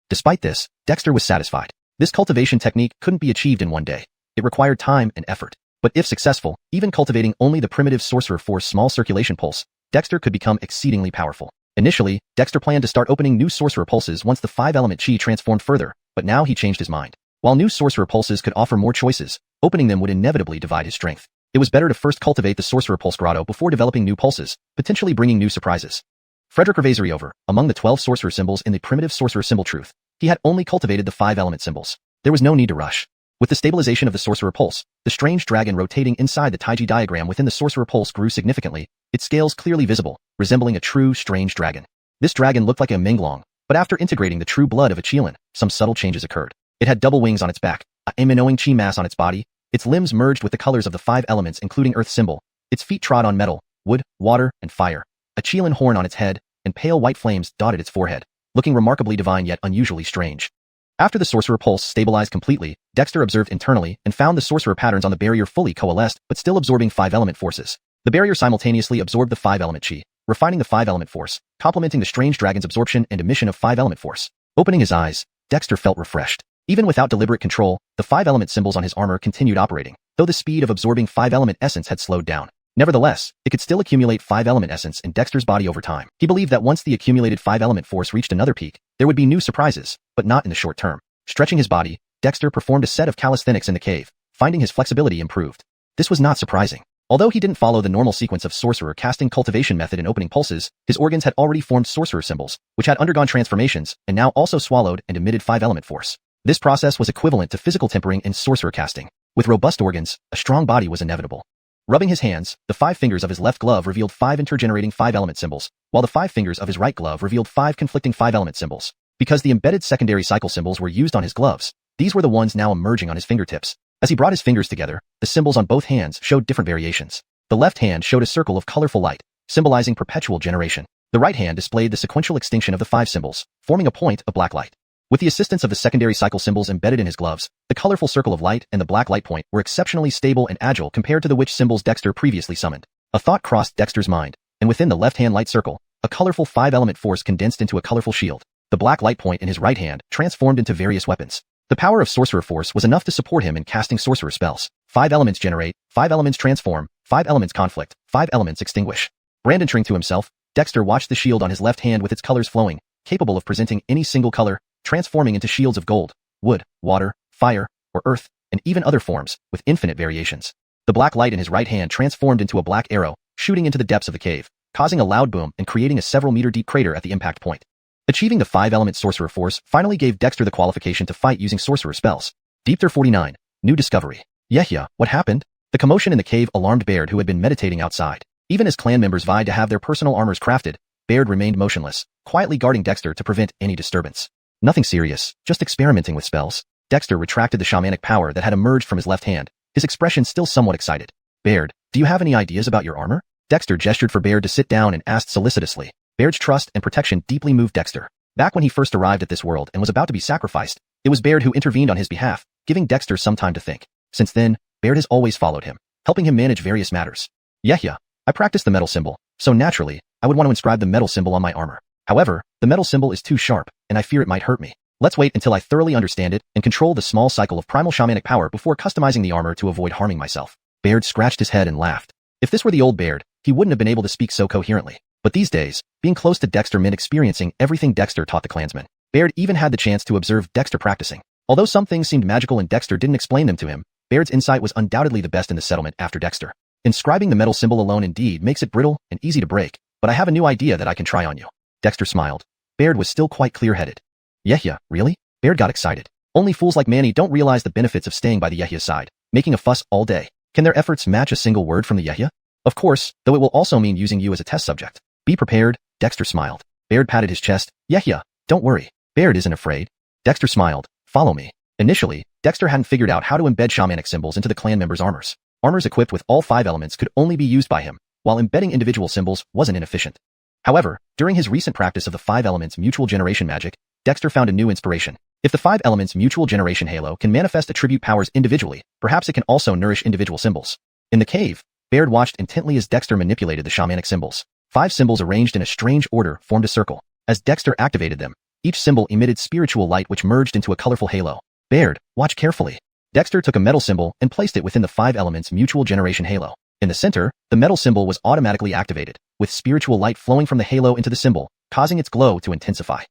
Despite this, Dexter was satisfied. This cultivation technique couldn't be achieved in one day. It required time and effort. But if successful, even cultivating only the primitive sorcerer force small circulation pulse, Dexter could become exceedingly powerful. Initially, Dexter planned to start opening new sorcerer pulses once the 5-element chi transformed further, but now he changed his mind. While new sorcerer pulses could offer more choices, opening them would inevitably divide his strength. It was better to first cultivate the Sorcerer Pulse Grotto before developing new pulses, potentially bringing new surprises. Frederick Revasery over, among the 12 sorcerer symbols in the primitive sorcerer symbol truth, he had only cultivated the 5 element symbols. There was no need to rush. With the stabilization of the Sorcerer Pulse, the strange dragon rotating inside the Taiji diagram within the Sorcerer Pulse grew significantly, its scales clearly visible, resembling a true strange dragon. This dragon looked like a Minglong, but after integrating the true blood of a qilin, some subtle changes occurred. It had double wings on its back, a Minoan chi mass on its body, its limbs merged with the colors of the 5 elements including earth symbol, its feet trod on metal, wood, water, and fire, a qilin horn on its head, and pale white flames dotted its forehead, looking remarkably divine yet unusually strange. After the Sorcerer Pulse stabilized completely, Dexter observed internally and found the sorcerer patterns on the barrier fully coalesced but still absorbing 5 element forces. The barrier simultaneously absorbed the 5 element chi, refining the 5 element force, complementing the strange dragon's absorption and emission of 5 element force. Opening his eyes, Dexter felt refreshed. Even without deliberate control, the 5 element symbols on his armor continued operating, though the speed of absorbing 5 element essence had slowed down. Nevertheless, it could still accumulate 5 element essence in Dexter's body over time. He believed that once the accumulated 5 element force reached another peak, there would be new surprises, but not in the short term. Stretching his body, Dexter performed a set of calisthenics in the cave, finding his flexibility improved. This was not surprising. Although he didn't follow the normal sequence of sorcerer casting cultivation method in opening pulses, his organs had already formed sorcerer symbols, which had undergone transformations and now also swallowed and emitted 5 element force. This process was equivalent to physical tempering in sorcerer casting. With robust organs, a strong body was inevitable. Rubbing his hands, the 5 fingers of his left glove revealed 5 intergenerating 5 element symbols, while the 5 fingers of his right glove revealed 5 conflicting 5 element symbols. Because the embedded secondary cycle symbols were used on his gloves, these were the ones now emerging on his fingertips. As he brought his fingers together, the symbols on both hands showed different variations. The left hand showed a circle of colorful light, symbolizing perpetual generation. The right hand displayed the sequential extinction of the 5 symbols, forming a point of black light. With the assistance of the secondary cycle symbols embedded in his gloves, the colorful circle of light and the black light point were exceptionally stable and agile compared to the witch symbols Dexter previously summoned. A thought crossed Dexter's mind, and within the left-hand light circle, a colorful 5-element force condensed into a colorful shield. The black light point in his right hand transformed into various weapons. The power of sorcerer force was enough to support him in casting sorcerer spells. 5 elements generate, 5 elements transform, 5 elements conflict, 5 elements extinguish. Brandishing to himself, Dexter watched the shield on his left hand with its colors flowing, capable of presenting any single color, transforming into shields of gold, wood, water, fire, or earth, and even other forms, with infinite variations. The black light in his right hand transformed into a black arrow, shooting into the depths of the cave, causing a loud boom and creating a several-meter-deep crater at the impact point. Achieving the 5-element sorcerer force finally gave Dexter the qualification to fight using sorcerer spells. Deepter 49. New discovery. Yeah, what happened? The commotion in the cave alarmed Baird, who had been meditating outside. Even as clan members vied to have their personal armors crafted, Baird remained motionless, quietly guarding Dexter to prevent any disturbance. Nothing serious, just experimenting with spells. Dexter retracted the shamanic power that had emerged from his left hand, his expression still somewhat excited. Baird, do you have any ideas about your armor? Dexter gestured for Baird to sit down and asked solicitously. Baird's trust and protection deeply moved Dexter. Back when he first arrived at this world and was about to be sacrificed, it was Baird who intervened on his behalf, giving Dexter some time to think. Since then, Baird has always followed him, helping him manage various matters. Yeah, I practice the metal symbol, so naturally, I would want to inscribe the metal symbol on my armor. However, the metal symbol is too sharp, and I fear it might hurt me. Let's wait until I thoroughly understand it and control the small cycle of primal shamanic power before customizing the armor to avoid harming myself. Baird scratched his head and laughed. If this were the old Baird, he wouldn't have been able to speak so coherently. But these days, being close to Dexter meant experiencing everything Dexter taught the clansmen. Baird even had the chance to observe Dexter practicing. Although some things seemed magical and Dexter didn't explain them to him, Baird's insight was undoubtedly the best in the settlement after Dexter. Inscribing the metal symbol alone indeed makes it brittle and easy to break, but I have a new idea that I can try on you. Dexter smiled. Baird was still quite clear-headed. Yeah, really? Baird got excited. Only fools like Manny don't realize the benefits of staying by the Yehya side, making a fuss all day. Can their efforts match a single word from the Yehya? Of course, though it will also mean using you as a test subject. Be prepared, Dexter smiled. Baird patted his chest. Yeah, don't worry. Baird isn't afraid. Dexter smiled. Follow me. Initially, Dexter hadn't figured out how to embed shamanic symbols into the clan members' armors. Armors equipped with all 5 elements could only be used by him, while embedding individual symbols wasn't inefficient. However, during his recent practice of the 5 elements mutual generation magic, Dexter found a new inspiration. If the 5 elements mutual generation halo can manifest attribute powers individually, perhaps it can also nourish individual symbols. In the cave, Baird watched intently as Dexter manipulated the shamanic symbols. 5 symbols arranged in a strange order formed a circle. As Dexter activated them, each symbol emitted spiritual light which merged into a colorful halo. Baird, watch carefully. Dexter took a metal symbol and placed it within the 5 elements mutual generation halo. In the center, the metal symbol was automatically activated, with spiritual light flowing from the halo into the symbol, causing its glow to intensify.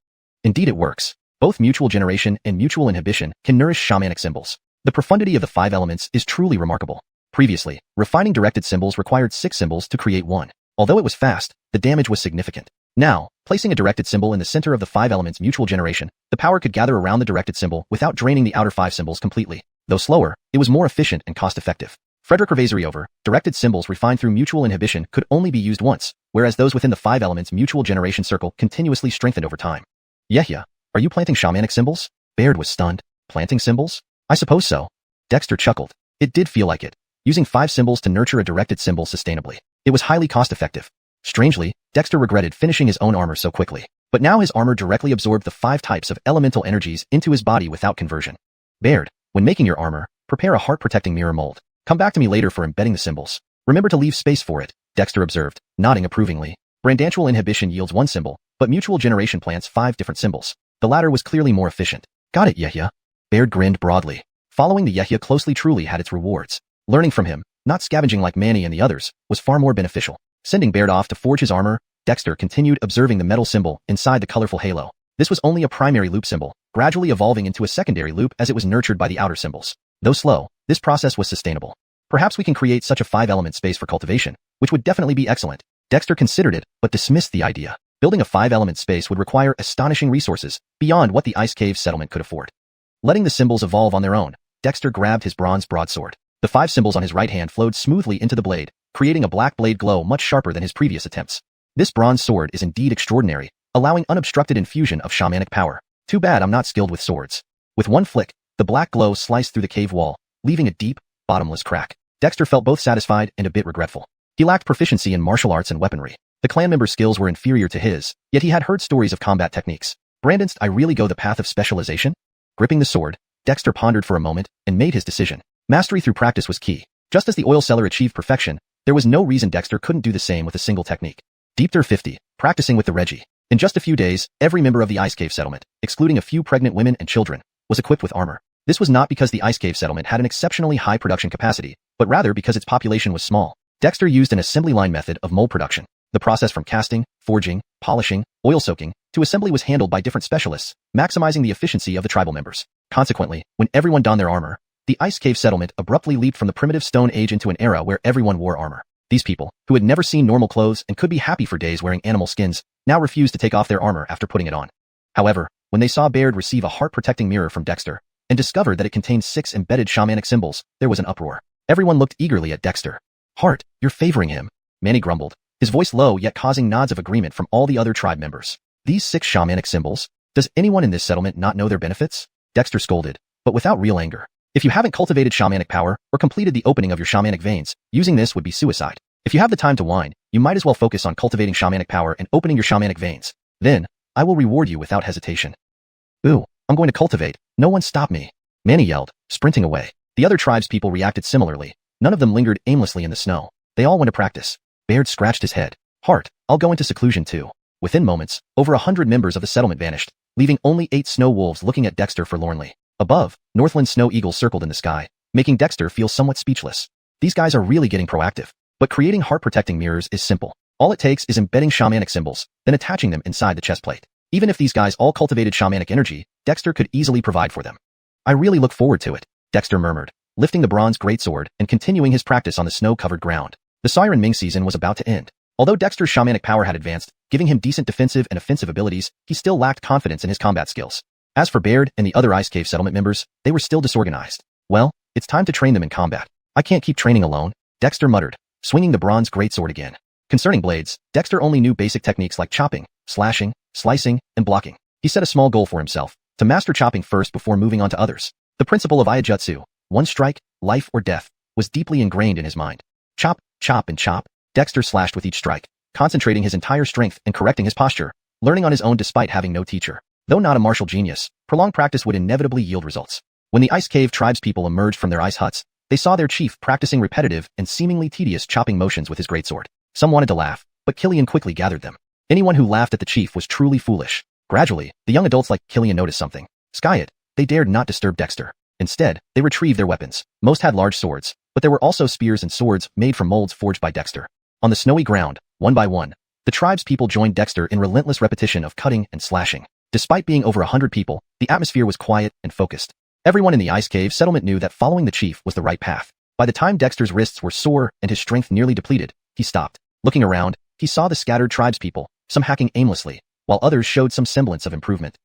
Indeed it works. Both mutual generation and mutual inhibition can nourish shamanic symbols. The profundity of the 5 elements is truly remarkable. Previously, refining directed symbols required 6 symbols to create one. Although it was fast, the damage was significant. Now, placing a directed symbol in the center of the 5 elements mutual generation, the power could gather around the directed symbol without draining the outer 5 symbols completely. Though slower, it was more efficient and cost-effective. Frederick Revazory over, directed symbols refined through mutual inhibition could only be used once, whereas those within the 5 elements mutual generation circle continuously strengthened over time. Yehia, are you planting shamanic symbols? Baird was stunned. Planting symbols? I suppose so. Dexter chuckled. It did feel like it. Using 5 symbols to nurture a directed symbol sustainably. It was highly cost-effective. Strangely, Dexter regretted finishing his own armor so quickly. But now his armor directly absorbed the 5 types of elemental energies into his body without conversion. Baird, when making your armor, prepare a heart-protecting mirror mold. Come back to me later for embedding the symbols. Remember to leave space for it, Dexter observed, nodding approvingly. Brandantual inhibition yields 1 symbol, but mutual generation plants 5 different symbols. The latter was clearly more efficient. Got it, Yehia. Baird grinned broadly. Following the Yehia closely truly had its rewards. Learning from him, not scavenging like Manny and the others, was far more beneficial. Sending Baird off to forge his armor, Dexter continued observing the metal symbol inside the colorful halo. This was only a primary loop symbol, gradually evolving into a secondary loop as it was nurtured by the outer symbols. Though slow, this process was sustainable. Perhaps we can create such a 5-element space for cultivation, which would definitely be excellent. Dexter considered it, but dismissed the idea. Building a 5-element space would require astonishing resources, beyond what the Ice Cave settlement could afford. Letting the symbols evolve on their own, Dexter grabbed his bronze broadsword. The 5 symbols on his right hand flowed smoothly into the blade, creating a black blade glow much sharper than his previous attempts. This bronze sword is indeed extraordinary, allowing unobstructed infusion of shamanic power. Too bad I'm not skilled with swords. With one flick, the black glow sliced through the cave wall, leaving a deep, bottomless crack. Dexter felt both satisfied and a bit regretful. He lacked proficiency in martial arts and weaponry. The clan member's skills were inferior to his, yet he had heard stories of combat techniques. Brandon's I really go the path of specialization? Gripping the sword, Dexter pondered for a moment and made his decision. Mastery through practice was key. Just as the oil seller achieved perfection, there was no reason Dexter couldn't do the same with a single technique. Deepter 50, practicing with the Reggie. In just a few days, every member of the Ice Cave settlement, excluding a few pregnant women and children, was equipped with armor. This was not because the Ice Cave settlement had an exceptionally high production capacity, but rather because its population was small. Dexter used an assembly line method of mold production. The process from casting, forging, polishing, oil soaking, to assembly was handled by different specialists, maximizing the efficiency of the tribal members. Consequently, when everyone donned their armor, the Ice Cave settlement abruptly leaped from the primitive Stone Age into an era where everyone wore armor. These people, who had never seen normal clothes and could be happy for days wearing animal skins, now refused to take off their armor after putting it on. However, when they saw Baird receive a heart-protecting mirror from Dexter, and discovered that it contained 6 embedded shamanic symbols, there was an uproar. Everyone looked eagerly at Dexter. Heart, you're favoring him, Manny grumbled, his voice low yet causing nods of agreement from all the other tribe members. These 6 shamanic symbols? Does anyone in this settlement not know their benefits? Dexter scolded, but without real anger. If you haven't cultivated shamanic power, or completed the opening of your shamanic veins, using this would be suicide. If you have the time to whine, you might as well focus on cultivating shamanic power and opening your shamanic veins. Then, I will reward you without hesitation. Ooh, I'm going to cultivate. No one stop me. Manny yelled, sprinting away. The other tribespeople reacted similarly. None of them lingered aimlessly in the snow. They all went to practice. Baird scratched his head. Heart, I'll go into seclusion too. Within moments, over 100 members of the settlement vanished, leaving only 8 snow wolves looking at Dexter forlornly. Above, Northland snow eagles circled in the sky, making Dexter feel somewhat speechless. These guys are really getting proactive. But creating heart-protecting mirrors is simple. All it takes is embedding shamanic symbols, then attaching them inside the chest plate. Even if these guys all cultivated shamanic energy, Dexter could easily provide for them. I really look forward to it, Dexter murmured, lifting the bronze greatsword and continuing his practice on the snow-covered ground. The Siren Ming season was about to end. Although Dexter's shamanic power had advanced, giving him decent defensive and offensive abilities, he still lacked confidence in his combat skills. As for Baird and the other Ice Cave settlement members, they were still disorganized. Well, it's time to train them in combat. I can't keep training alone, Dexter muttered, swinging the bronze greatsword again. Concerning blades, Dexter only knew basic techniques like chopping, slashing, slicing, and blocking. He set a small goal for himself, to master chopping first before moving on to others. The principle of Iajutsu, one strike, life or death, was deeply ingrained in his mind. Chop, chop and chop, Dexter slashed with each strike, concentrating his entire strength and correcting his posture, learning on his own despite having no teacher. Though not a martial genius, prolonged practice would inevitably yield results. When the Ice Cave tribespeople emerged from their ice huts, they saw their chief practicing repetitive and seemingly tedious chopping motions with his greatsword. Some wanted to laugh, but Qilin quickly gathered them. Anyone who laughed at the chief was truly foolish. Gradually, the young adults like Qilin noticed something. Sky it. They dared not disturb Dexter. Instead, they retrieved their weapons. Most had large swords, but there were also spears and swords made from molds forged by Dexter. On the snowy ground, one by one, the tribespeople joined Dexter in relentless repetition of cutting and slashing. Despite being over 100 people, the atmosphere was quiet and focused. Everyone in the Ice Cave settlement knew that following the chief was the right path. By By the time Dexter's wrists were sore and his strength nearly depleted, he stopped. Looking around, he saw the scattered tribespeople, some hacking aimlessly, while others showed some semblance of improvement.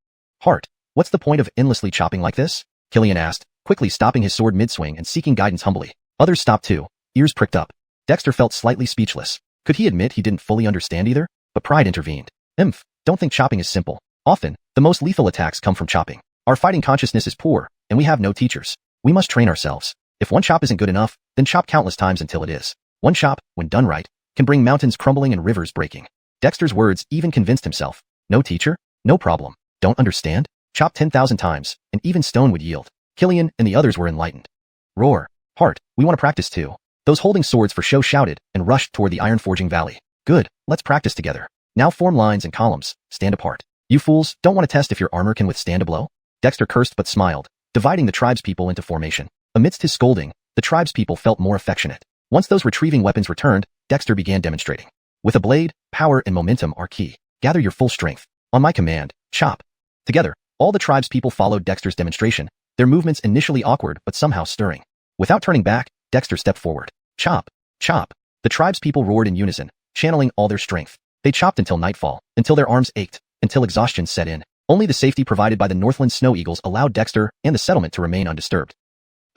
Heart, what's the point of endlessly chopping like this? Qilin asked, quickly stopping his sword mid-swing and seeking guidance humbly. Others stopped too, ears pricked up. Dexter felt slightly speechless. Could he admit he didn't fully understand either? But pride intervened. Don't think chopping is simple. Often, the most lethal attacks come from chopping. Our fighting consciousness is poor, and we have no teachers. We must train ourselves. If one chop isn't good enough, then chop countless times until it is. One chop, when done right, can bring mountains crumbling and rivers breaking. Dexter's words even convinced himself. No teacher? No problem. Don't understand? Chop 10,000 times, and even stone would yield. Qilin and the others were enlightened. Roar. Heart, we want to practice too. Those holding swords for show shouted and rushed toward the iron forging valley. Good, let's practice together. Now form lines and columns, stand apart. You fools, don't want to test if your armor can withstand a blow? Dexter cursed but smiled, dividing the tribespeople into formation. Amidst his scolding, the tribespeople felt more affectionate. Once those retrieving weapons returned, Dexter began demonstrating. With a blade, power and momentum are key. Gather your full strength. On my command, chop. Together, all the tribespeople followed Dexter's demonstration, their movements initially awkward but somehow stirring. Without turning back, Dexter stepped forward. Chop, chop. The tribespeople roared in unison, channeling all their strength. They chopped until nightfall, until their arms ached, until exhaustion set in. Only the safety provided by the Northland snow eagles allowed Dexter and the settlement to remain undisturbed.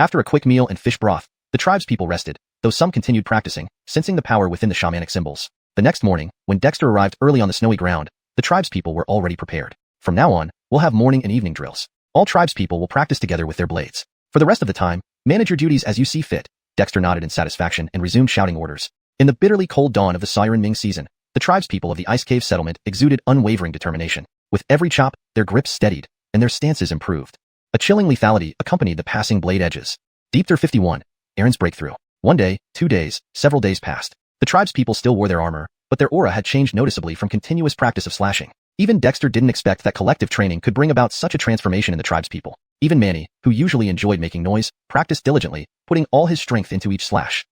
After a quick meal and fish broth, the tribespeople rested, though some continued practicing, sensing the power within the shamanic symbols. The next morning, when Dexter arrived early on the snowy ground, the tribespeople were already prepared. From now on, we'll have morning and evening drills. All tribespeople will practice together with their blades. For the rest of the time, manage your duties as you see fit. Dexter nodded in satisfaction and resumed shouting orders. In the bitterly cold dawn of the Siren Ming season, the tribespeople of the Ice Cave settlement exuded unwavering determination. With every chop, their grips steadied, and their stances improved. A chilling lethality accompanied the passing blade edges. Deepter 51. Aaron's breakthrough. 1 day, 2 days, several days passed. The tribespeople still wore their armor, but their aura had changed noticeably from continuous practice of slashing. Even Dexter didn't expect that collective training could bring about such a transformation in the tribespeople. Even Manny, who usually enjoyed making noise, practiced diligently, putting all his strength into each slash.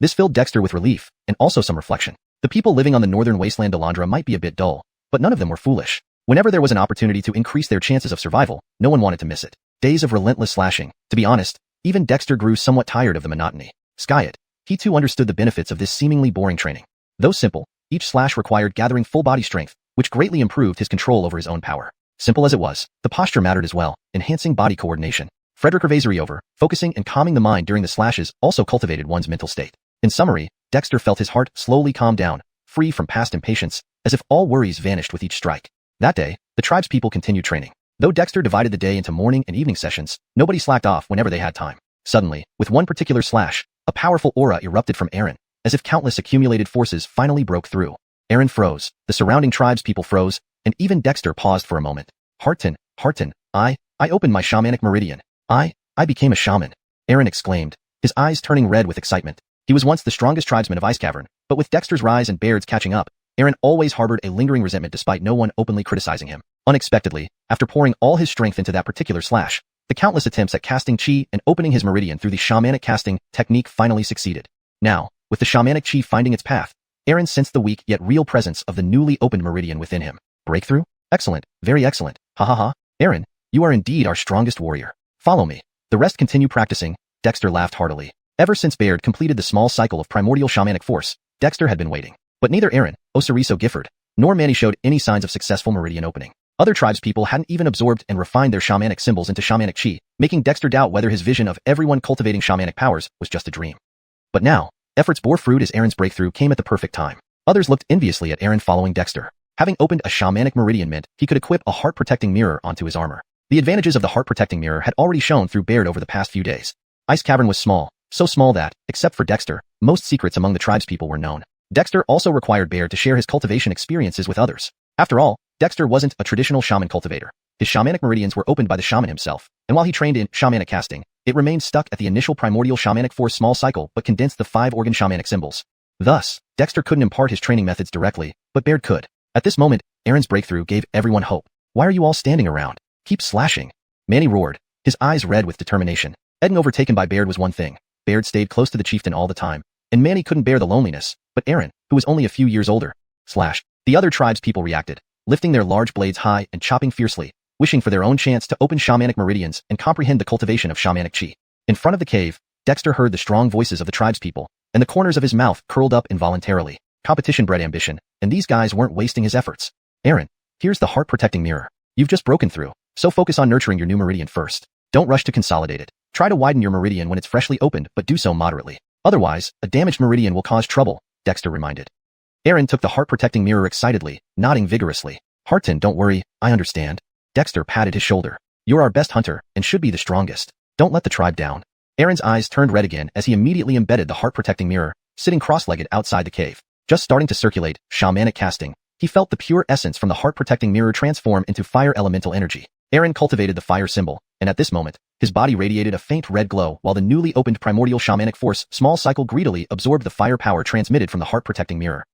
This filled Dexter with relief, and also some reflection. The people living on the northern wasteland Delandra might be a bit dull, but none of them were foolish. Whenever there was an opportunity to increase their chances of survival, no one wanted to miss it. Days of relentless slashing. To be honest, even Dexter grew somewhat tired of the monotony. Sky it. He too understood the benefits of this seemingly boring training. Though simple, each slash required gathering full body strength, which greatly improved his control over his own power. Simple as it was, the posture mattered as well, enhancing body coordination. Frederick Revasary over, focusing and calming the mind during the slashes also cultivated one's mental state. In summary, Dexter felt his heart slowly calm down, free from past impatience, as if all worries vanished with each strike. That day, the tribespeople continued training. Though Dexter divided the day into morning and evening sessions, nobody slacked off whenever they had time. Suddenly, with one particular slash, a powerful aura erupted from Aaron, as if countless accumulated forces finally broke through. Aaron froze, the surrounding tribespeople froze, and even Dexter paused for a moment. Harton, I opened my shamanic meridian. I became a shaman. Aaron exclaimed, his eyes turning red with excitement. He was once the strongest tribesman of Ice Cavern, but with Dexter's rise and Baird's catching up, Aaron always harbored a lingering resentment despite no one openly criticizing him. Unexpectedly, after pouring all his strength into that particular slash, the countless attempts at casting chi and opening his meridian through the shamanic casting technique finally succeeded. Now, with the shamanic chi finding its path, Aaron sensed the weak yet real presence of the newly opened meridian within him. Breakthrough? Excellent, very excellent. Ha ha ha. Aaron, you are indeed our strongest warrior. Follow me. The rest continue practicing. Dexter laughed heartily. Ever since Baird completed the small cycle of primordial shamanic force, Dexter had been waiting. But neither Aaron, Osiriso Gifford, nor Manny showed any signs of successful meridian opening. Other tribespeople hadn't even absorbed and refined their shamanic symbols into shamanic chi, making Dexter doubt whether his vision of everyone cultivating shamanic powers was just a dream. But now, efforts bore fruit as Aaron's breakthrough came at the perfect time. Others looked enviously at Aaron following Dexter. Having opened a shamanic meridian meant he could equip a heart-protecting mirror onto his armor. The advantages of the heart-protecting mirror had already shown through Baird over the past few days. Ice Cavern was small, so small that, except for Dexter, most secrets among the tribespeople were known. Dexter also required Baird to share his cultivation experiences with others. After all, Dexter wasn't a traditional shaman cultivator. His shamanic meridians were opened by the shaman himself, and while he trained in shamanic casting, it remained stuck at the initial primordial shamanic force small cycle but condensed the 5-organ shamanic symbols. Thus, Dexter couldn't impart his training methods directly, but Baird could. At this moment, Aaron's breakthrough gave everyone hope. Why are you all standing around? Keep slashing. Manny roared, his eyes red with determination. Getting overtaken by Baird was one thing. Baird stayed close to the chieftain all the time, and Manny couldn't bear the loneliness, but Aaron, who was only a few years older, slash. The other tribespeople reacted, lifting their large blades high and chopping fiercely, wishing for their own chance to open shamanic meridians and comprehend the cultivation of shamanic chi. In front of the cave, Dexter heard the strong voices of the tribespeople, and the corners of his mouth curled up involuntarily. Competition bred ambition, and these guys weren't wasting his efforts. Aaron, here's the heart-protecting mirror. You've just broken through, so focus on nurturing your new meridian first. Don't rush to consolidate it. Try to widen your meridian when it's freshly opened, but do so moderately. Otherwise, a damaged meridian will cause trouble, Dexter reminded. Aaron took the heart-protecting mirror excitedly, nodding vigorously. Harton, don't worry, I understand. Dexter patted his shoulder. You're our best hunter, and should be the strongest. Don't let the tribe down. Aaron's eyes turned red again as he immediately embedded the heart-protecting mirror, sitting cross-legged outside the cave. Just starting to circulate, shamanic casting, he felt the pure essence from the heart-protecting mirror transform into fire elemental energy. Aaron cultivated the fire symbol, and at this moment, his body radiated a faint red glow while the newly opened primordial shamanic force small cycle greedily absorbed the fire power transmitted from the heart-protecting mirror.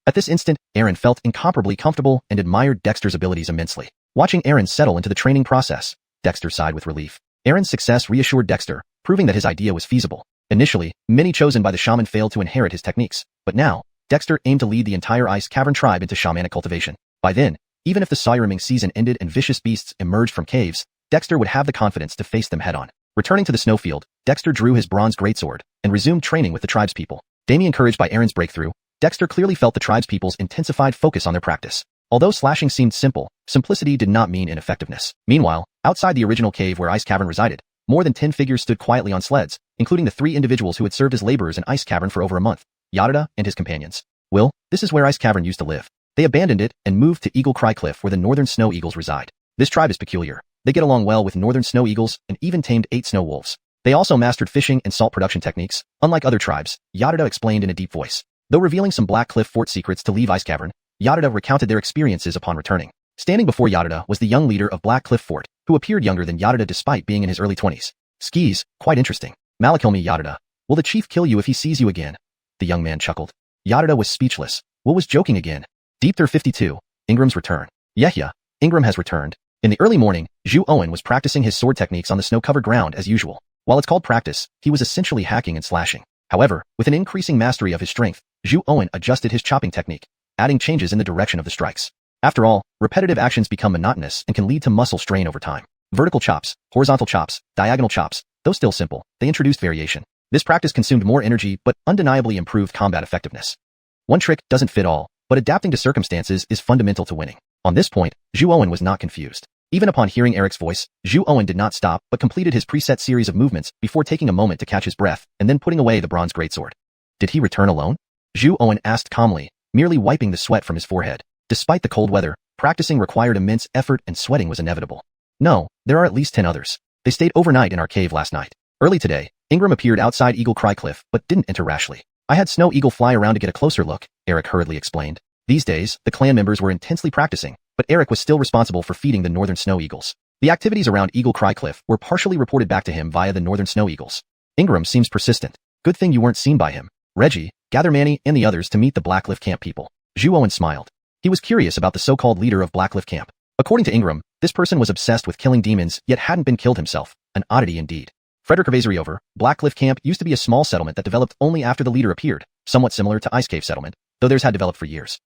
At this instant, Aaron felt incomparably comfortable and admired Dexter's abilities immensely. Watching Aaron settle into the training process, Dexter sighed with relief. Aaron's success reassured Dexter, proving that his idea was feasible. Initially, many chosen by the shaman failed to inherit his techniques, but now, Dexter aimed to lead the entire Ice Cavern tribe into shamanic cultivation. By then, even if the Sawyearming season ended and vicious beasts emerged from caves, Dexter would have the confidence to face them head-on. Returning to the snowfield, Dexter drew his bronze greatsword and resumed training with the tribespeople. Encouraged by Aaron's breakthrough, Dexter clearly felt the tribespeople's intensified focus on their practice. Although slashing seemed simple, simplicity did not mean ineffectiveness. Meanwhile, outside the original cave where Ice Cavern resided, more than 10 figures stood quietly on sleds, including the 3 individuals who had served as laborers in Ice Cavern for over a month, Yadada and his companions. Will, this is where Ice Cavern used to live. They abandoned it and moved to Eagle Cry Cliff where the northern snow eagles reside. This tribe is peculiar. They get along well with northern snow eagles and even tamed 8 snow wolves. They also mastered fishing and salt production techniques, unlike other tribes, Yadada explained in a deep voice. Though revealing some Black Cliff Fort secrets to leave Ice Cavern, Yadada recounted their experiences upon returning. Standing before Yadada was the young leader of Black Cliff Fort, who appeared younger than Yadada despite being in his early 20s. Skis, quite interesting. Malakilme Yadada. Will the chief kill you if he sees you again? The young man chuckled. Yadada was speechless. Will was joking again. Deepther 52. Ingram's return. Yehya, Ingram has returned. In the early morning, Xuanhuan was practicing his sword techniques on the snow-covered ground as usual. While it's called practice, he was essentially hacking and slashing. However, with an increasing mastery of his strength, Xuanhuan adjusted his chopping technique, adding changes in the direction of the strikes. After all, repetitive actions become monotonous and can lead to muscle strain over time. Vertical chops, horizontal chops, diagonal chops, though still simple, they introduced variation. This practice consumed more energy but undeniably improved combat effectiveness. One trick doesn't fit all, but adapting to circumstances is fundamental to winning. On this point, Xuanhuan was not confused. Even upon hearing Eric's voice, Xuanhuan did not stop but completed his preset series of movements before taking a moment to catch his breath and then putting away the bronze greatsword. Did he return alone? Xuanhuan asked calmly, merely wiping the sweat from his forehead. Despite the cold weather, practicing required immense effort and sweating was inevitable. No, there are at least 10 others. They stayed overnight in our cave last night. Early today, Ingram appeared outside Eagle Cry Cliff but didn't enter rashly. I had Snow Eagle fly around to get a closer look, Eric hurriedly explained. These days, the clan members were intensely practicing, but Eric was still responsible for feeding the northern snow eagles. The activities around Eagle Cry Cliff were partially reported back to him via the northern snow eagles. Ingram seems persistent. Good thing you weren't seen by him. Reggie, gather Manny and the others to meet the Blackcliff Camp people. Xuanhuan smiled. He was curious about the so-called leader of Blackcliff Camp. According to Ingram, this person was obsessed with killing demons yet hadn't been killed himself. An oddity indeed. Frederick over, Blackcliff Camp used to be a small settlement that developed only after the leader appeared, somewhat similar to Ice Cave Settlement, though theirs had developed for years.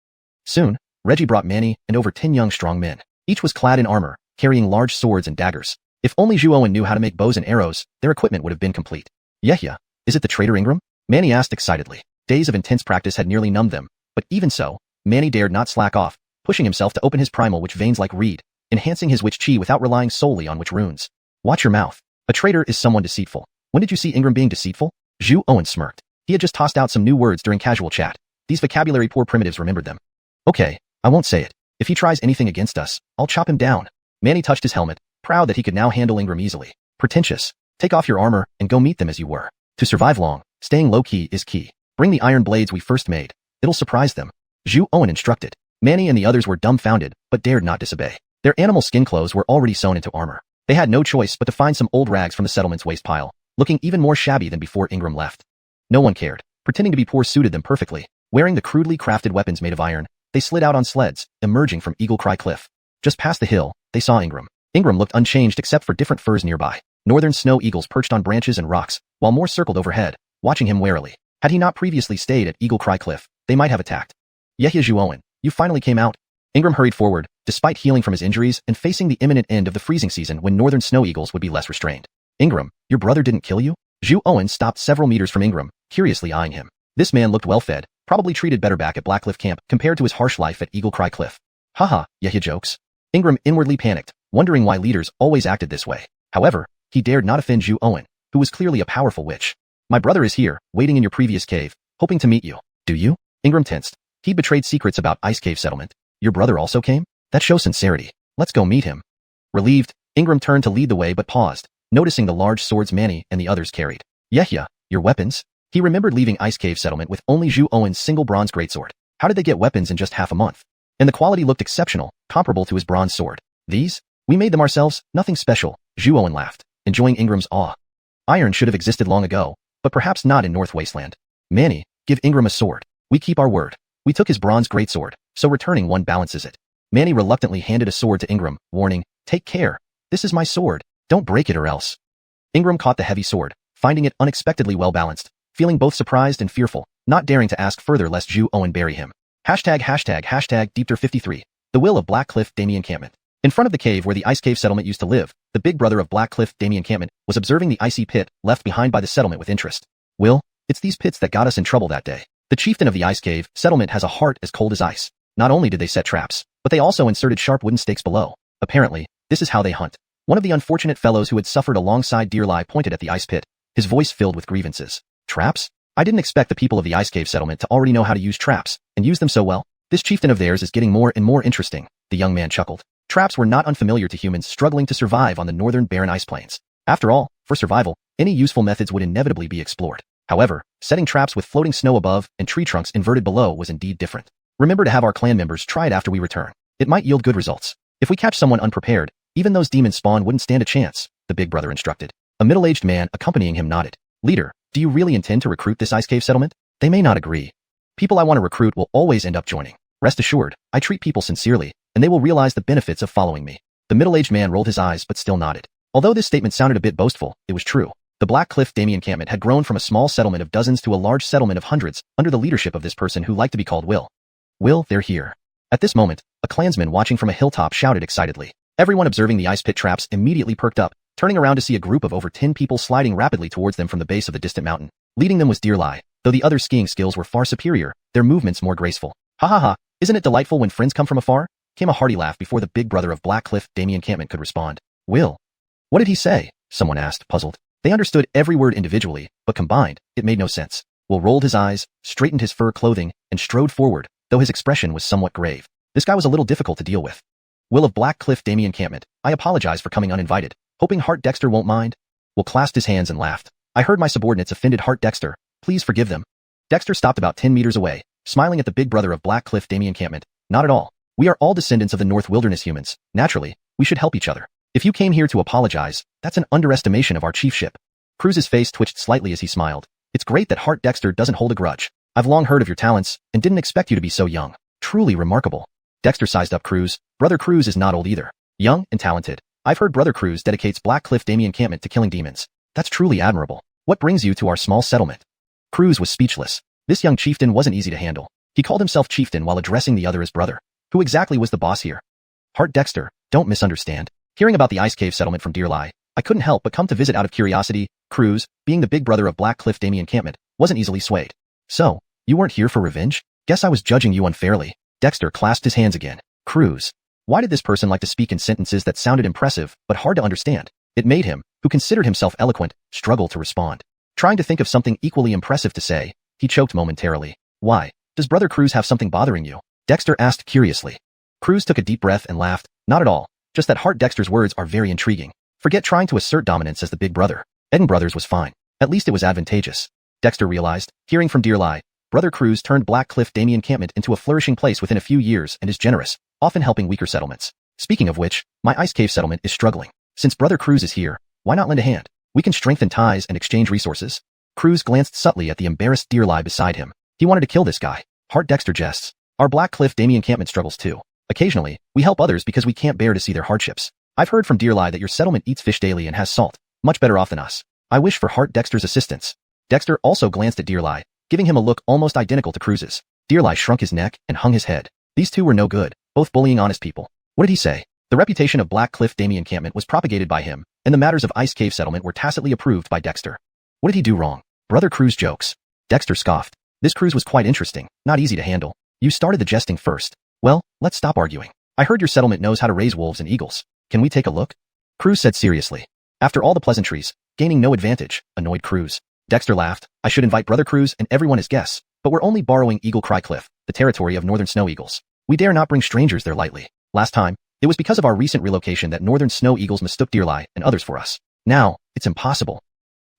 Soon, Reggie brought Manny and over 10 young strong men. Each was clad in armor, carrying large swords and daggers. If only Xuanhuan knew how to make bows and arrows, their equipment would have been complete. Yehya, is it the traitor Ingram? Manny asked excitedly. Days of intense practice had nearly numbed them, but even so, Manny dared not slack off, pushing himself to open his primal witch veins like reed, enhancing his witch chi without relying solely on witch runes. Watch your mouth. A traitor is someone deceitful. When did you see Ingram being deceitful? Xuanhuan smirked. He had just tossed out some new words during casual chat. These vocabulary poor primitives remembered them. Okay, I won't say it. If he tries anything against us, I'll chop him down. Manny touched his helmet, proud that he could now handle Ingram easily. Pretentious. Take off your armor and go meet them as you were. To survive long, staying low-key is key. Bring the iron blades we first made. It'll surprise them. Xuanhuan instructed. Manny and the others were dumbfounded, but dared not disobey. Their animal skin clothes were already sewn into armor. They had no choice but to find some old rags from the settlement's waste pile, looking even more shabby than before Ingram left. No one cared. Pretending to be poor suited them perfectly. Wearing the crudely crafted weapons made of iron, they slid out on sleds, emerging from Eagle Cry Cliff. Just past the hill, they saw Ingram. Ingram looked unchanged except for different furs nearby. Northern snow eagles perched on branches and rocks, while more circled overhead, watching him warily. Had he not previously stayed at Eagle Cry Cliff, they might have attacked. Yehya Xuanhuan, you finally came out. Ingram hurried forward, despite healing from his injuries and facing the imminent end of the freezing season when northern snow eagles would be less restrained. Ingram, your brother didn't kill you? Xuanhuan stopped several meters from Ingram, curiously eyeing him. This man looked well-fed, probably treated better back at Blackcliff Camp compared to his harsh life at Eagle Cry Cliff. Haha, yeah jokes. Ingram inwardly panicked, wondering why leaders always acted this way. However, he dared not offend Xuanhuan, who was clearly a powerful witch. My brother is here, waiting in your previous cave, hoping to meet you. Do you? Ingram tensed. He betrayed secrets about Ice Cave settlement. Your brother also came? That shows sincerity. Let's go meet him. Relieved, Ingram turned to lead the way but paused, noticing the large swords Manny and the others carried. Yeah, your weapons? He remembered leaving Ice Cave settlement with only Xuanhuan's single bronze greatsword. How did they get weapons in just half a month? And the quality looked exceptional, comparable to his bronze sword. These? We made them ourselves, nothing special, Xuanhuan laughed, enjoying Ingram's awe. Iron should have existed long ago, but perhaps not in North Wasteland. Manny, give Ingram a sword. We keep our word. We took his bronze greatsword, so returning one balances it. Manny reluctantly handed a sword to Ingram, warning, take care. This is my sword. Don't break it or else. Ingram caught the heavy sword, finding it unexpectedly well-balanced, feeling both surprised and fearful, not daring to ask further lest Xuanhuan bury him. Hashtag Deepter53. The will of Blackcliff Damian Encampment. In front of the cave where the Ice Cave settlement used to live, the big brother of Blackcliff Damian Encampment was observing the icy pit left behind by the settlement with interest. Will, it's these pits that got us in trouble that day. The chieftain of the Ice Cave settlement has a heart as cold as ice. Not only did they set traps, but they also inserted sharp wooden stakes below. Apparently, this is how they hunt. One of the unfortunate fellows who had suffered alongside Deerlie pointed at the ice pit, his voice filled with grievances. Traps? I didn't expect the people of the Ice Cave settlement to already know how to use traps, and use them so well. This chieftain of theirs is getting more and more interesting, the young man chuckled. Traps were not unfamiliar to humans struggling to survive on the northern barren ice plains. After all, for survival, any useful methods would inevitably be explored. However, setting traps with floating snow above and tree trunks inverted below was indeed different. Remember to have our clan members try it after we return. It might yield good results. If we catch someone unprepared, even those demon spawn wouldn't stand a chance, the big brother instructed. A middle-aged man accompanying him nodded. Leader, do you really intend to recruit this Ice Cave settlement? They may not agree. People I want to recruit will always end up joining. Rest assured, I treat people sincerely, and they will realize the benefits of following me. The middle-aged man rolled his eyes but still nodded. Although this statement sounded a bit boastful, it was true. The Blackcliff Damian Encampment had grown from a small settlement of dozens to a large settlement of hundreds under the leadership of this person who liked to be called Will. Will, they're here. At this moment, a clansman watching from a hilltop shouted excitedly. Everyone observing the ice pit traps immediately perked up, turning around to see a group of over 10 people sliding rapidly towards them from the base of the distant mountain. Leading them was Deerlie. Though the other skiing skills were far superior, their movements more graceful. Ha ha ha, isn't it delightful when friends come from afar? Came a hearty laugh before the big brother of Blackcliff Damian Encampment could respond. Will. What did he say? Someone asked, puzzled. They understood every word individually, but combined, it made no sense. Will rolled his eyes, straightened his fur clothing, and strode forward, though his expression was somewhat grave. This guy was a little difficult to deal with. Will of Blackcliff Damian Encampment, I apologize for coming uninvited, hoping Hart Dexter won't mind. Will clasped his hands and laughed. I heard my subordinates offended Hart Dexter. Please forgive them. Dexter stopped about 10 meters away, smiling at the big brother of Blackcliff Damian Encampment. Not at all. We are all descendants of the North Wilderness humans. Naturally, we should help each other. If you came here to apologize, that's an underestimation of our chiefship. Cruz's face twitched slightly as he smiled. It's great that Hart Dexter doesn't hold a grudge. I've long heard of your talents, and didn't expect you to be so young. Truly remarkable. Dexter sized up Cruz. Brother Cruz is not old either. Young and talented. I've heard Brother Cruz dedicates Blackcliff Damian Encampment to killing demons. That's truly admirable. What brings you to our small settlement? Cruz was speechless. This young chieftain wasn't easy to handle. He called himself chieftain while addressing the other as brother. Who exactly was the boss here? Hart Dexter, don't misunderstand. Hearing about the Ice Cave settlement from Deerlie, I couldn't help but come to visit out of curiosity. Cruz, being the big brother of Blackcliff Damian Encampment, wasn't easily swayed. So, you weren't here for revenge? Guess I was judging you unfairly. Dexter clasped his hands again. Cruz. Why did this person like to speak in sentences that sounded impressive, but hard to understand? It made him, who considered himself eloquent, struggle to respond. Trying to think of something equally impressive to say, he choked momentarily. Why? Does Brother Cruz have something bothering you? Dexter asked curiously. Cruz took a deep breath and laughed. Not at all. Just that Hart Dexter's words are very intriguing. Forget trying to assert dominance as the big brother. Eden Brothers was fine. At least it was advantageous. Dexter realized, hearing from Deerlie, Brother Cruz turned Blackcliff Damian Encampment into a flourishing place within a few years and is generous, often helping weaker settlements. Speaking of which, my Ice Cave settlement is struggling. Since Brother Cruz is here, why not lend a hand? We can strengthen ties and exchange resources. Cruz glanced subtly at the embarrassed Deerlie beside him. He wanted to kill this guy. Hart Dexter jests. Our Blackcliff Damian Encampment struggles too. Occasionally, we help others because we can't bear to see their hardships. I've heard from Deerlie that your settlement eats fish daily and has salt. Much better off than us. I wish for Hart Dexter's assistance. Dexter also glanced at Deerlie, giving him a look almost identical to Cruz's. Deerlie shrunk his neck and hung his head. These two were no good, both bullying honest people. What did he say? The reputation of Blackcliff Damian Encampment was propagated by him, and the matters of Ice Cave settlement were tacitly approved by Dexter. What did he do wrong? Brother Croods jokes. Dexter scoffed. This cruise was quite interesting, not easy to handle. You started the jesting first. Well, let's stop arguing. I heard your settlement knows how to raise wolves and eagles. Can we take a look? Croods said seriously. After all the pleasantries, gaining no advantage, annoyed Croods. Dexter laughed. I should invite Brother Croods and everyone as guests, but we're only borrowing Eagle Cry Cliff, the territory of northern snow eagles. We dare not bring strangers there lightly. Last time, it was because of our recent relocation that northern snow eagles mistook Deerlie and others for us. Now, it's impossible.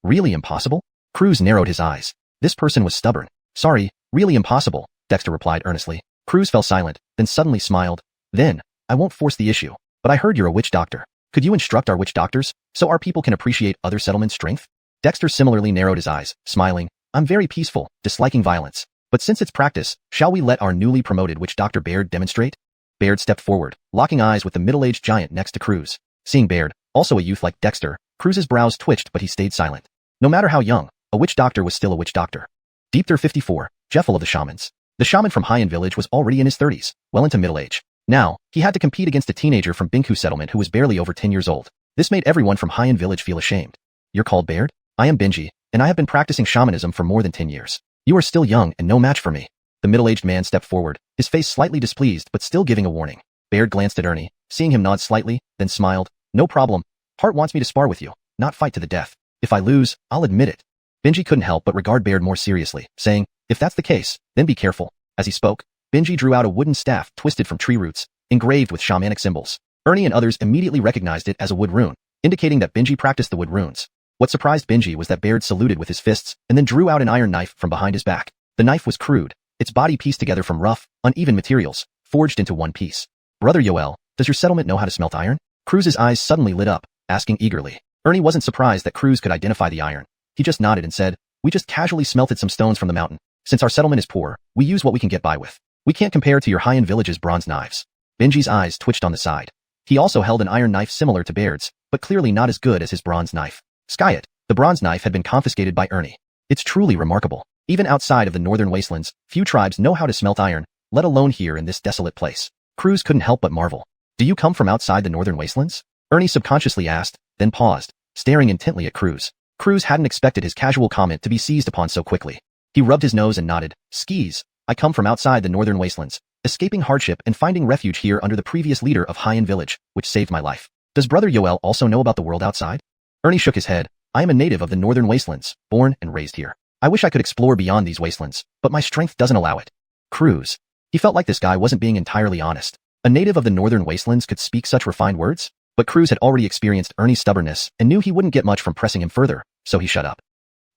Really impossible? Croods narrowed his eyes. This person was stubborn. Sorry, really impossible, Dexter replied earnestly. Croods fell silent, then suddenly smiled. Then, I won't force the issue, but I heard you're a witch doctor. Could you instruct our witch doctors, so our people can appreciate other settlements' strength? Dexter similarly narrowed his eyes, smiling. I'm very peaceful, disliking violence. But since it's practice, shall we let our newly promoted witch doctor Baird demonstrate? Baird stepped forward, locking eyes with the middle-aged giant next to Croods. Seeing Baird, also a youth like Dexter, Croods' brows twitched but he stayed silent. No matter how young, a witch doctor was still a witch doctor. Deepter 54, Jeffel of the Shamans. The shaman from Xiuxian village was already in his 30s, well into middle age. Now, he had to compete against a teenager from Binku settlement who was barely over 10 years old. This made everyone from Xiuxian village feel ashamed. You're called Baird? I am Benji, and I have been practicing shamanism for more than 10 years. You are still young and no match for me. The middle-aged man stepped forward, his face slightly displeased but still giving a warning. Baird glanced at Ernie, seeing him nod slightly, then smiled. No problem. Hart wants me to spar with you, not fight to the death. If I lose, I'll admit it. Benji couldn't help but regard Baird more seriously, saying, if that's the case, then be careful. As he spoke, Benji drew out a wooden staff twisted from tree roots, engraved with shamanic symbols. Ernie and others immediately recognized it as a wood rune, indicating that Benji practiced the wood runes. What surprised Benji was that Baird saluted with his fists and then drew out an iron knife from behind his back. The knife was crude, its body pieced together from rough, uneven materials, forged into one piece. Brother Yoel, does your settlement know how to smelt iron? Croods' eyes suddenly lit up, asking eagerly. Ernie wasn't surprised that Croods could identify the iron. He just nodded and said, we just casually smelted some stones from the mountain. Since our settlement is poor, we use what we can get by with. We can't compare to your Xiuxian village's bronze knives. Benji's eyes twitched on the side. He also held an iron knife similar to Baird's, but clearly not as good as his bronze knife. Skyet, the bronze knife had been confiscated by Ernie. It's truly remarkable. Even outside of the northern wastelands, few tribes know how to smelt iron, let alone here in this desolate place. Croods couldn't help but marvel. Do you come from outside the northern wastelands? Ernie subconsciously asked, then paused, staring intently at Croods. Croods hadn't expected his casual comment to be seized upon so quickly. He rubbed his nose and nodded. Skis, I come from outside the northern wastelands, escaping hardship and finding refuge here under the previous leader of Xiuxian village, which saved my life. Does Brother Yoel also know about the world outside? Ernie shook his head. I am a native of the northern wastelands, born and raised here. I wish I could explore beyond these wastelands, but my strength doesn't allow it. Croods. He felt like this guy wasn't being entirely honest. A native of the northern wastelands could speak such refined words? But Croods had already experienced Ernie's stubbornness and knew he wouldn't get much from pressing him further, so he shut up.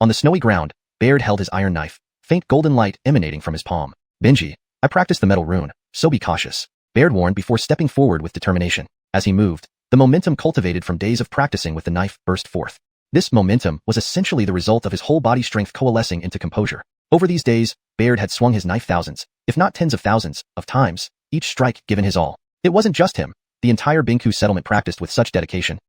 On the snowy ground, Baird held his iron knife, faint golden light emanating from his palm. Benji, I practiced the metal rune, so be cautious. Baird warned before stepping forward with determination. As he moved, the momentum cultivated from days of practicing with the knife burst forth. This momentum was essentially the result of his whole body strength coalescing into composure. Over these days, Baird had swung his knife thousands, if not tens of thousands, of times, each strike given his all. It wasn't just him. The entire Binku settlement practiced with such dedication.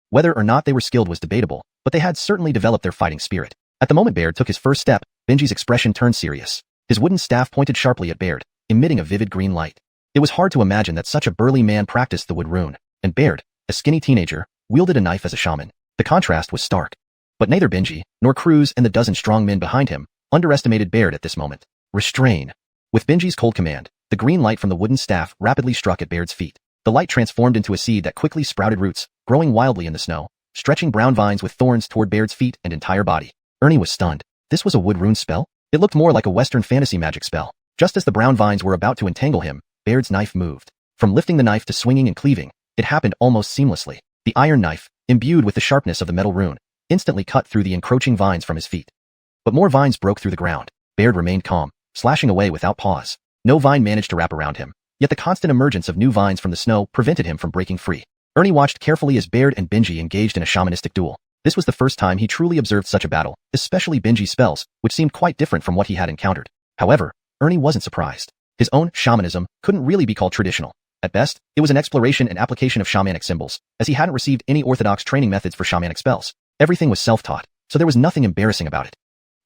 Whether or not they were skilled was debatable, but they had certainly developed their fighting spirit. At the moment Baird took his first step, Benji's expression turned serious. His wooden staff pointed sharply at Baird, emitting a vivid green light. It was hard to imagine that such a burly man practiced the wood rune, and Baird, a skinny teenager, wielded a knife as a shaman. The contrast was stark. But neither Benji, nor Croods and the dozen strong men behind him, underestimated Baird at this moment. Restrain. With Benji's cold command, the green light from the wooden staff rapidly struck at Baird's feet. The light transformed into a seed that quickly sprouted roots, growing wildly in the snow, stretching brown vines with thorns toward Baird's feet and entire body. Ernie was stunned. This was a wood rune spell? It looked more like a Western fantasy magic spell. Just as the brown vines were about to entangle him, Baird's knife moved. From lifting the knife to swinging and cleaving, it happened almost seamlessly. The iron knife, imbued with the sharpness of the metal rune, instantly cut through the encroaching vines from his feet. But more vines broke through the ground. Baird remained calm, slashing away without pause. No vine managed to wrap around him, yet the constant emergence of new vines from the snow prevented him from breaking free. Ernie watched carefully as Baird and Benji engaged in a shamanistic duel. This was the first time he truly observed such a battle, especially Benji's spells, which seemed quite different from what he had encountered. However, Ernie wasn't surprised. His own shamanism couldn't really be called traditional. At best, it was an exploration and application of shamanic symbols, as he hadn't received any orthodox training methods for shamanic spells. Everything was self-taught, so there was nothing embarrassing about it.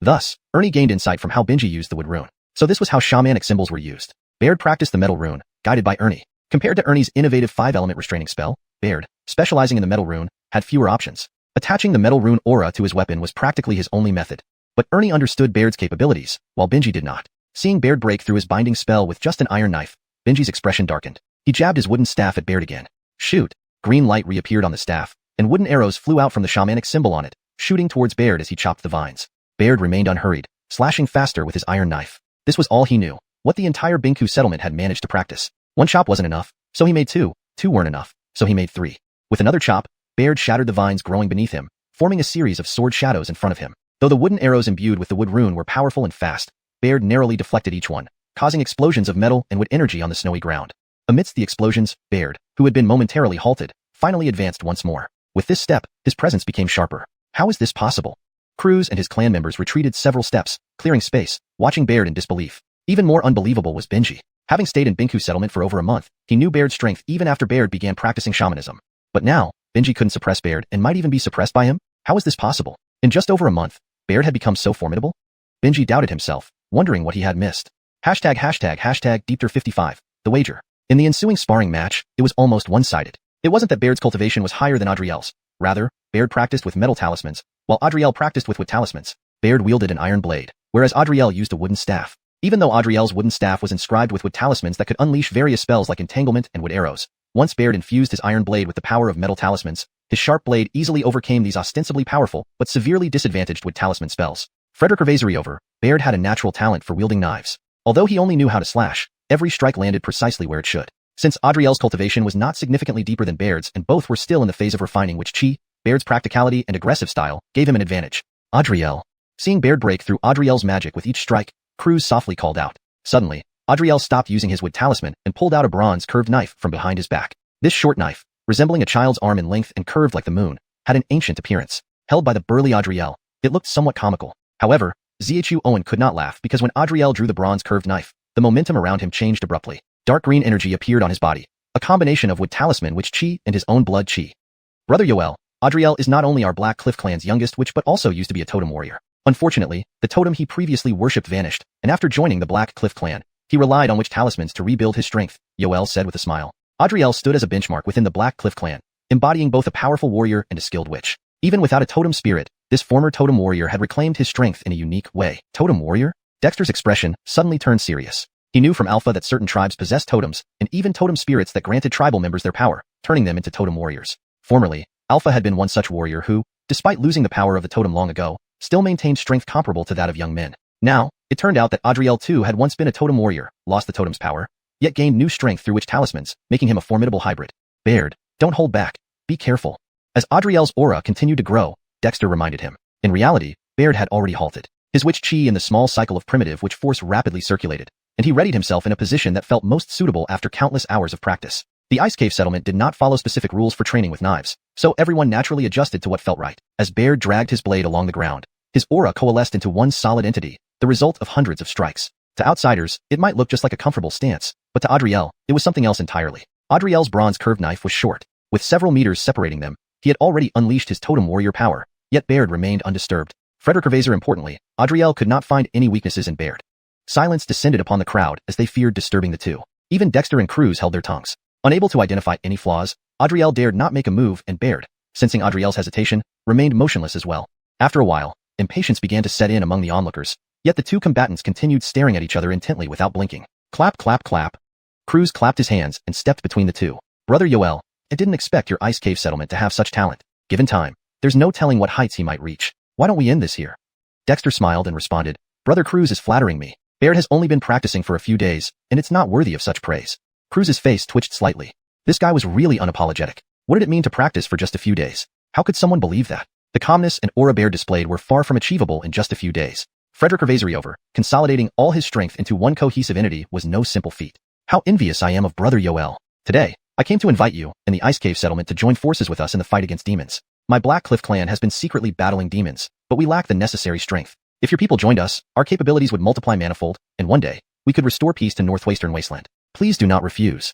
Thus, Ernie gained insight from how Benji used the wood rune. So this was how shamanic symbols were used. Baird practiced the metal rune, guided by Ernie. Compared to Ernie's innovative 5-element restraining spell, Baird, specializing in the metal rune, had fewer options. Attaching the metal rune aura to his weapon was practically his only method. But Ernie understood Baird's capabilities, while Benji did not. Seeing Baird break through his binding spell with just an iron knife, Benji's expression darkened. He jabbed his wooden staff at Baird again. Shoot! Green light reappeared on the staff, and wooden arrows flew out from the shamanic symbol on it, shooting towards Baird as he chopped the vines. Baird remained unhurried, slashing faster with his iron knife. This was all he knew, what the entire Binku settlement had managed to practice. One chop wasn't enough, so he made two. Two weren't enough, so he made three. With another chop, Baird shattered the vines growing beneath him, forming a series of sword shadows in front of him. Though the wooden arrows imbued with the wood rune were powerful and fast, Baird narrowly deflected each one, causing explosions of metal and wood energy on the snowy ground. Amidst the explosions, Baird, who had been momentarily halted, finally advanced once more. With this step, his presence became sharper. How is this possible? Croods and his clan members retreated several steps, clearing space, watching Baird in disbelief. Even more unbelievable was Benji. Having stayed in Binku settlement for over a month, he knew Baird's strength even after Baird began practicing shamanism. But now, Benji couldn't suppress Baird and might even be suppressed by him? How is this possible? In just over a month, Baird had become so formidable? Benji doubted himself, wondering what he had missed. #Deepter55, the wager. In the ensuing sparring match, it was almost one-sided. It wasn't that Baird's cultivation was higher than Adriel's. Rather, Baird practiced with metal talismans, while Adriel practiced with wood talismans. Baird wielded an iron blade, whereas Adriel used a wooden staff. Even though Adriel's wooden staff was inscribed with wood talismans that could unleash various spells like entanglement and wood arrows, once Baird infused his iron blade with the power of metal talismans, his sharp blade easily overcame these ostensibly powerful but severely disadvantaged wood talisman spells. Frederick over, Baird had a natural talent for wielding knives. Although he only knew how to slash, every strike landed precisely where it should. Since Adriel's cultivation was not significantly deeper than Baird's and both were still in the phase of refining which Baird's practicality and aggressive style gave him an advantage. Adriel. Seeing Baird break through Adriel's magic with each strike, Croods softly called out. Suddenly, Adriel stopped using his wood talisman and pulled out a bronze curved knife from behind his back. This short knife, resembling a child's arm in length and curved like the moon, had an ancient appearance. Held by the burly Adriel, it looked somewhat comical. However, Xiuxian could not laugh because when Adriel drew the bronze curved knife, the momentum around him changed abruptly. Dark green energy appeared on his body, a combination of wood talisman which and his own blood Brother Yoel, Adriel is not only our Black Cliff clan's youngest witch but also used to be a totem warrior. Unfortunately, the totem he previously worshipped vanished, and after joining the Black Cliff clan, he relied on witch talismans to rebuild his strength, Yoel said with a smile. Adriel stood as a benchmark within the Black Cliff clan, embodying both a powerful warrior and a skilled witch. Even without a totem spirit, this former totem warrior had reclaimed his strength in a unique way. Totem warrior? Dexter's expression suddenly turned serious. He knew from Alpha that certain tribes possessed totems, and even totem spirits that granted tribal members their power, turning them into totem warriors. Formerly, Alpha had been one such warrior who, despite losing the power of the totem long ago, still maintained strength comparable to that of young men. Now, it turned out that Adriel too had once been a totem warrior, lost the totem's power, yet gained new strength through witch talismans, making him a formidable hybrid. Baird, don't hold back. Be careful. As Adriel's aura continued to grow, Dexter reminded him. In reality, Baird had already halted. His witch chi in the small cycle of primitive witch force rapidly circulated, and he readied himself in a position that felt most suitable after countless hours of practice. The Ice Cave settlement did not follow specific rules for training with knives, so everyone naturally adjusted to what felt right. As Baird dragged his blade along the ground, his aura coalesced into one solid entity, the result of hundreds of strikes. To outsiders, it might look just like a comfortable stance, but to Adriel, it was something else entirely. Adriel's bronze curved knife was short. With several meters separating them, he had already unleashed his totem warrior power, yet Baird remained undisturbed. Frederick importantly, Adriel could not find any weaknesses in Baird. Silence descended upon the crowd as they feared disturbing the two. Even Dexter and Croods held their tongues. Unable to identify any flaws, Adriel dared not make a move and Baird, sensing Adriel's hesitation, remained motionless as well. After a while, impatience began to set in among the onlookers, yet the two combatants continued staring at each other intently without blinking. Clap, clap, clap. Croods clapped his hands and stepped between the two. Brother Yoel, I didn't expect your Ice Cave settlement to have such talent. Given time, there's no telling what heights he might reach. Why don't we end this here? Dexter smiled and responded, Brother Croods is flattering me. Baird has only been practicing for a few days, and it's not worthy of such praise. Croods' face twitched slightly. This guy was really unapologetic. What did it mean to practice for just a few days? How could someone believe that? The calmness and aura Baird displayed were far from achievable in just a few days. Frederick consolidating all his strength into one cohesive entity was no simple feat. How envious I am of Brother Yoel. Today, I came to invite you and the Ice Cave settlement to join forces with us in the fight against demons. My Black Cliff clan has been secretly battling demons, but we lack the necessary strength. If your people joined us, our capabilities would multiply manifold, and one day, we could restore peace to Northwestern Wasteland. Please do not refuse.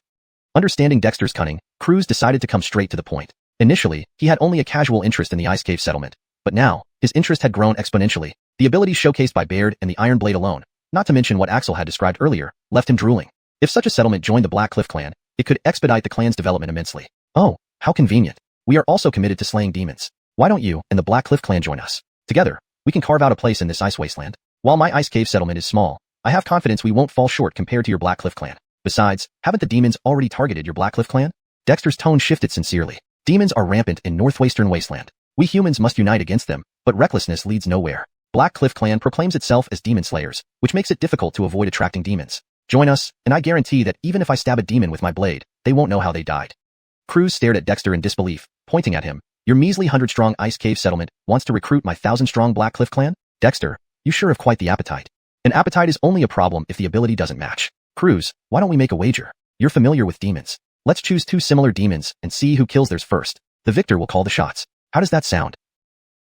Understanding Dexter's cunning, Croods decided to come straight to the point. Initially, he had only a casual interest in the Ice Cave settlement, but now, his interest had grown exponentially. The abilities showcased by Baird and the Iron Blade alone, not to mention what Axel had described earlier, left him drooling. If such a settlement joined the Black Cliff clan, it could expedite the clan's development immensely. Oh, how convenient. We are also committed to slaying demons. Why don't you and the Black Cliff clan join us? Together, we can carve out a place in this ice wasteland. While my ice cave settlement is small, I have confidence we won't fall short compared to your Black Cliff clan. Besides, haven't the demons already targeted your Black Cliff clan? Dexter's tone shifted sincerely. Demons are rampant in Northwestern Wasteland. We humans must unite against them, but recklessness leads nowhere. Black Cliff clan proclaims itself as demon slayers, which makes it difficult to avoid attracting demons. Join us, and I guarantee that even if I stab a demon with my blade, they won't know how they died. Croods stared at Dexter in disbelief, pointing at him. Your measly 100-strong ice cave settlement wants to recruit my 1,000-strong Black Cliff clan? Dexter, you sure have quite the appetite. An appetite is only a problem if the ability doesn't match. Croods, why don't we make a wager? You're familiar with demons. Let's choose 2 similar demons and see who kills theirs first. The victor will call the shots. How does that sound?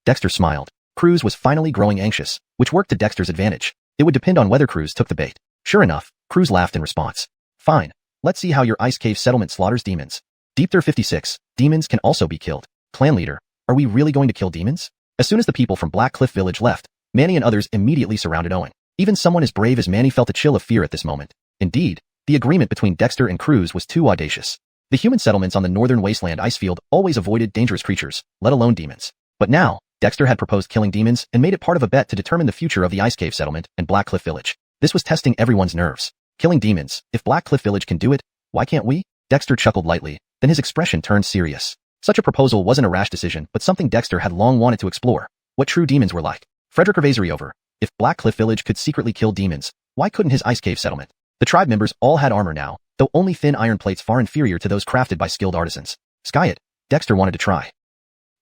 Dexter smiled. Croods was finally growing anxious, which worked to Dexter's advantage. It would depend on whether Croods took the bait. Sure enough, Croods laughed in response. Fine. Let's see how your ice cave settlement slaughters demons. Deepther 56. Demons can also be killed. Clan leader, are we really going to kill demons? As soon as the people from Black Cliff Village left, Manny and others immediately surrounded Owen. Even someone as brave as Manny felt a chill of fear at this moment. Indeed, the agreement between Dexter and Croods was too audacious. The human settlements on the northern wasteland icefield always avoided dangerous creatures, let alone demons. But now, Dexter had proposed killing demons and made it part of a bet to determine the future of the ice cave settlement and Black Cliff Village. This was testing everyone's nerves. Killing demons, if Black Cliff Village can do it, why can't we? Dexter chuckled lightly, then his expression turned serious. Such a proposal wasn't a rash decision, but something Dexter had long wanted to explore. What true demons were like. Frederick Ervasory over. If Black Cliff Village could secretly kill demons, why couldn't his ice cave settlement? The tribe members all had armor now, though only thin iron plates far inferior to those crafted by skilled artisans. Sky it. Dexter wanted to try.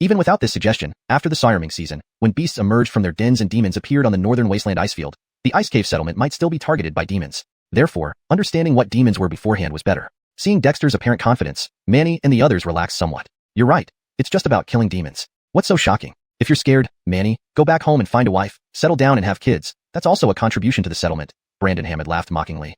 Even without this suggestion, after the sirening season, when beasts emerged from their dens and demons appeared on the northern wasteland icefield, the ice cave settlement might still be targeted by demons. Therefore, understanding what demons were beforehand was better. Seeing Dexter's apparent confidence, Manny and the others relaxed somewhat. You're right. It's just about killing demons. What's so shocking? If you're scared, Manny, go back home and find a wife, settle down and have kids. That's also a contribution to the settlement. Brandon Hammond laughed mockingly.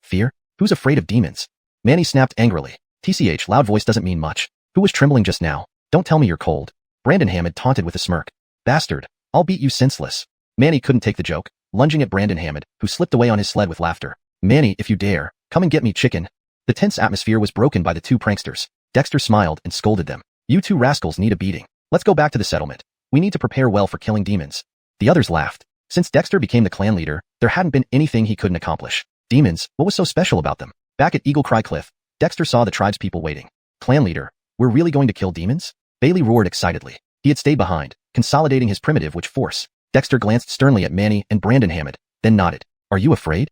Fear? Who's afraid of demons? Manny snapped angrily. TCH, loud voice doesn't mean much. Who was trembling just now? Don't tell me you're cold. Brandon Hammond taunted with a smirk. Bastard. I'll beat you senseless. Manny couldn't take the joke, lunging at Brandon Hammond, who slipped away on his sled with laughter. Manny, if you dare, come and get me, chicken. The tense atmosphere was broken by the 2 pranksters. Dexter smiled and scolded them. You 2 rascals need a beating. Let's go back to the settlement. We need to prepare well for killing demons. The others laughed. Since Dexter became the clan leader, there hadn't been anything he couldn't accomplish. Demons, what was so special about them? Back at Eagle Cry Cliff, Dexter saw the tribespeople waiting. Clan leader, we're really going to kill demons? Bailey roared excitedly. He had stayed behind, consolidating his primitive witch force. Dexter glanced sternly at Manny and Brandon Hammond, then nodded. Are you afraid?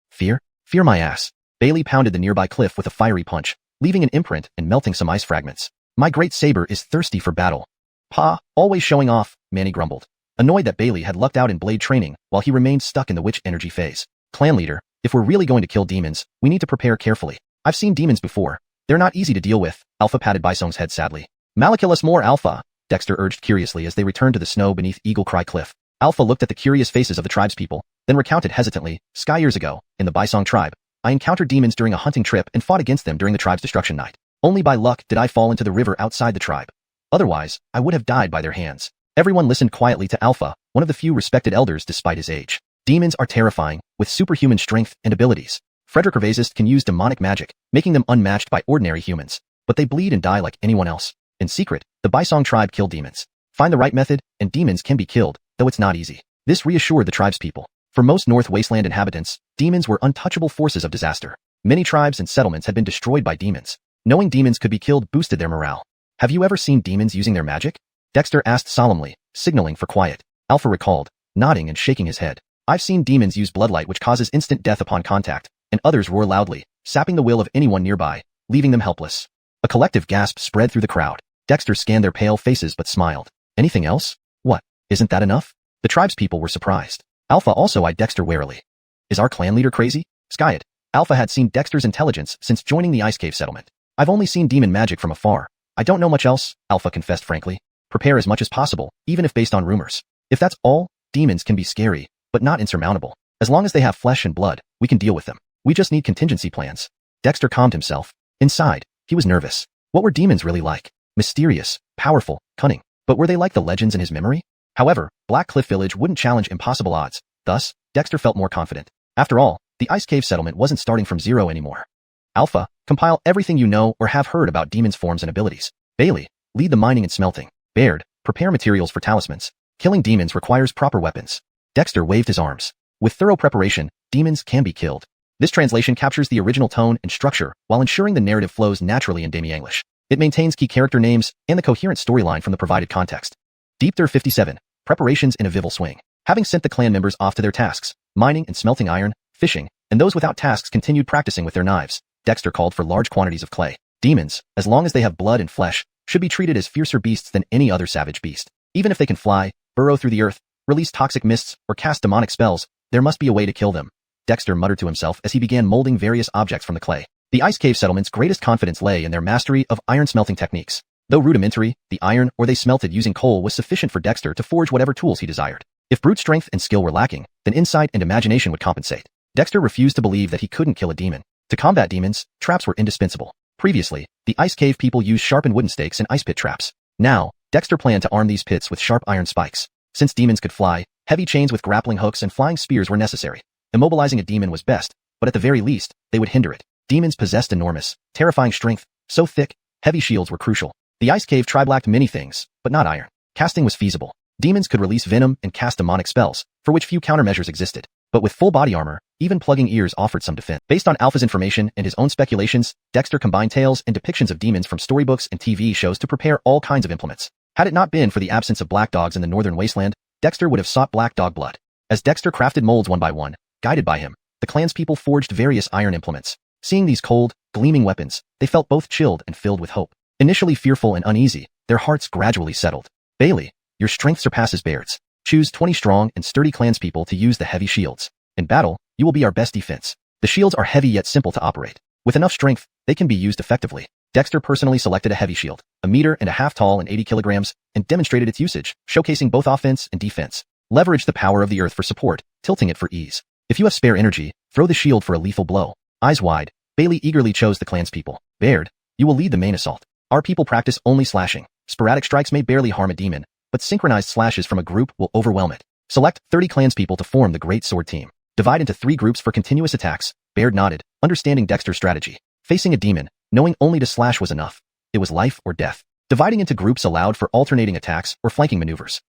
Fear? Fear my ass. Bailey pounded the nearby cliff with a fiery punch, leaving an imprint and melting some ice fragments. My great saber is thirsty for battle. Pa, always showing off, Manny grumbled, annoyed that Bailey had lucked out in blade training while he remained stuck in the witch energy phase. Clan leader, if we're really going to kill demons, we need to prepare carefully. I've seen demons before. They're not easy to deal with. Alpha patted Bisong's head sadly. Malakilus more Alpha, Dexter urged curiously as they returned to the snow beneath Eagle Cry Cliff. Alpha looked at the curious faces of the tribespeople, then recounted hesitantly, Sky, years ago, in the Bisong tribe, I encountered demons during a hunting trip and fought against them during the tribe's destruction night. Only by luck did I fall into the river outside the tribe. Otherwise, I would have died by their hands. Everyone listened quietly to Alpha, one of the few respected elders despite his age. Demons are terrifying, with superhuman strength and abilities. Frederick Ervasory can use demonic magic, making them unmatched by ordinary humans. But they bleed and die like anyone else. In secret, the Bisong tribe kill demons. Find the right method, and demons can be killed, though it's not easy. This reassured the tribespeople. For most North Wasteland inhabitants, demons were untouchable forces of disaster. Many tribes and settlements had been destroyed by demons. Knowing demons could be killed boosted their morale. Have you ever seen demons using their magic? Dexter asked solemnly, signaling for quiet. Alpha recalled, nodding and shaking his head. I've seen demons use bloodlight, which causes instant death upon contact, and others roar loudly, sapping the will of anyone nearby, leaving them helpless. A collective gasp spread through the crowd. Dexter scanned their pale faces but smiled. Anything else? What? Isn't that enough? The tribespeople were surprised. Alpha also eyed Dexter warily. Is our clan leader crazy? Skyet. Alpha had seen Dexter's intelligence since joining the ice cave settlement. I've only seen demon magic from afar. I don't know much else, Alpha confessed frankly. Prepare as much as possible, even if based on rumors. If that's all, demons can be scary, but not insurmountable. As long as they have flesh and blood, we can deal with them. We just need contingency plans. Dexter calmed himself. Inside, he was nervous. What were demons really like? Mysterious, powerful, cunning. But were they like the legends in his memory? However, Black Cliff Village wouldn't challenge impossible odds. Thus, Dexter felt more confident. After all, the ice cave settlement wasn't starting from zero anymore. Alpha, compile everything you know or have heard about demons' forms and abilities. Bailey, lead the mining and smelting. Baird, Prepare materials for talismans. Killing demons requires proper weapons. Dexter waved his arms. With thorough preparation, demons can be killed. This translation captures the original tone and structure while ensuring the narrative flows naturally in Demi-English. It maintains key character names and the coherent storyline from the provided context. Deepter 57. Preparations in a vival swing. Having sent the clan members off to their tasks, mining and smelting iron, fishing, and those without tasks continued practicing with their knives, Dexter called for large quantities of clay. Demons, as long as they have blood and flesh, should be treated as fiercer beasts than any other savage beast. Even if they can fly, burrow through the earth, release toxic mists, or cast demonic spells, there must be a way to kill them. Dexter muttered to himself as he began molding various objects from the clay. The Ice Cave settlement's greatest confidence lay in their mastery of iron smelting techniques. Though rudimentary, the iron or they smelted using coal was sufficient for Dexter to forge whatever tools he desired. If brute strength and skill were lacking, then insight and imagination would compensate. Dexter refused to believe that he couldn't kill a demon. To combat demons, traps were indispensable. Previously, the Ice Cave people used sharpened wooden stakes and ice pit traps. Now, Dexter planned to arm these pits with sharp iron spikes. Since demons could fly, heavy chains with grappling hooks and flying spears were necessary. Immobilizing a demon was best, but at the very least, they would hinder it. Demons possessed enormous, terrifying strength, so thick, heavy shields were crucial. The Ice Cave tribe lacked many things, but not iron. Casting was feasible. Demons could release venom and cast demonic spells, for which few countermeasures existed. But with full body armor, even plugging ears offered some defense. Based on Alpha's information and his own speculations, Dexter combined tales and depictions of demons from storybooks and TV shows to prepare all kinds of implements. Had it not been for the absence of black dogs in the northern wasteland, Dexter would have sought black dog blood. As Dexter crafted molds one by one, guided by him, the clan's people forged various iron implements. Seeing these cold, gleaming weapons, they felt both chilled and filled with hope. Initially fearful and uneasy, their hearts gradually settled. Bailey, your strength surpasses Baird's. Choose 20 strong and sturdy clanspeople to use the heavy shields. In battle, you will be our best defense. The shields are heavy yet simple to operate. With enough strength, they can be used effectively. Dexter personally selected a heavy shield, 1.5 meters tall and 80 kilograms, and demonstrated its usage, showcasing both offense and defense. Leverage the power of the earth for support, tilting it for ease. If you have spare energy, throw the shield for a lethal blow. Eyes wide, Bailey eagerly chose the clanspeople. Baird, you will lead the main assault. Our people practice only slashing. Sporadic strikes may barely harm a demon, but synchronized slashes from a group will overwhelm it. Select 30 clanspeople to form the Great Sword Team. Divide into 3 groups for continuous attacks. Baird nodded, understanding Dexter's strategy. Facing a demon, knowing only to slash was enough. It was life or death. Dividing into groups allowed for alternating attacks or flanking maneuvers.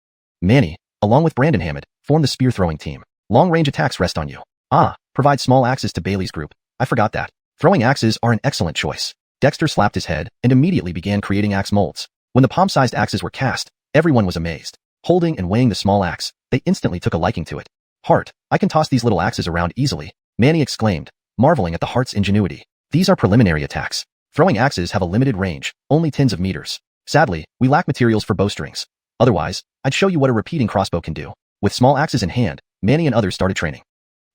Manny, along with Brandon Hammond, form the spear-throwing team. Long-range attacks rest on you. Provide small axes to Bailey's group. I forgot that. Throwing axes are an excellent choice. Dexter slapped his head and immediately began creating axe molds. When the palm-sized axes were cast, everyone was amazed. Holding and weighing the small axe, they instantly took a liking to it. Heart, I can toss these little axes around easily, Manny exclaimed, marveling at the Heart's ingenuity. These are preliminary attacks. Throwing axes have a limited range, only tens of meters. Sadly, we lack materials for bowstrings. Otherwise, I'd show you what a repeating crossbow can do. With small axes in hand, Manny and others started training.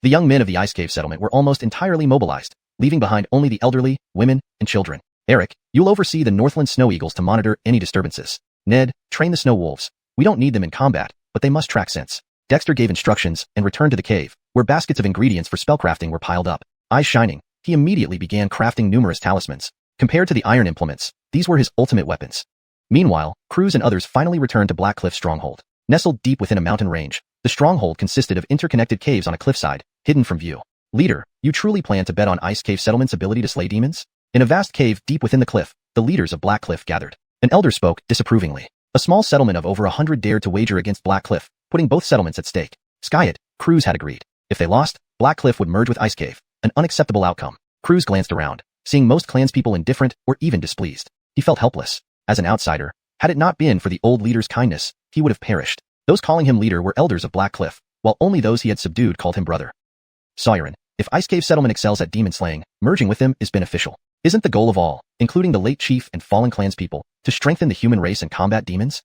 The young men of the Ice Cave settlement were almost entirely mobilized, leaving behind only the elderly, women, and children. Eric, you'll oversee the Northland Snow Eagles to monitor any disturbances. Ned, train the Snow Wolves. We don't need them in combat, but they must track scents. Dexter gave instructions and returned to the cave, where baskets of ingredients for spellcrafting were piled up. Eyes shining, he immediately began crafting numerous talismans. Compared to the iron implements, these were his ultimate weapons. Meanwhile, Croods and others finally returned to Black Cliff Stronghold. Nestled deep within a mountain range, the stronghold consisted of interconnected caves on a cliffside, hidden from view. Leader, you truly plan to bet on Ice Cave Settlement's ability to slay demons? In a vast cave deep within the cliff, the leaders of Black Cliff gathered. An elder spoke disapprovingly. A small settlement of over 100 dared to wager against Black Cliff, putting both settlements at stake. Skyet, Croods had agreed. If they lost, Black Cliff would merge with Ice Cave, an unacceptable outcome. Croods glanced around, seeing most clanspeople indifferent or even displeased. He felt helpless. As an outsider, had it not been for the old leader's kindness, he would have perished. Those calling him leader were elders of Black Cliff, while only those he had subdued called him brother. Sauron, if Ice Cave Settlement excels at demon slaying, merging with them is beneficial. Isn't the goal of all, including the late chief and fallen clanspeople, to strengthen the human race and combat demons?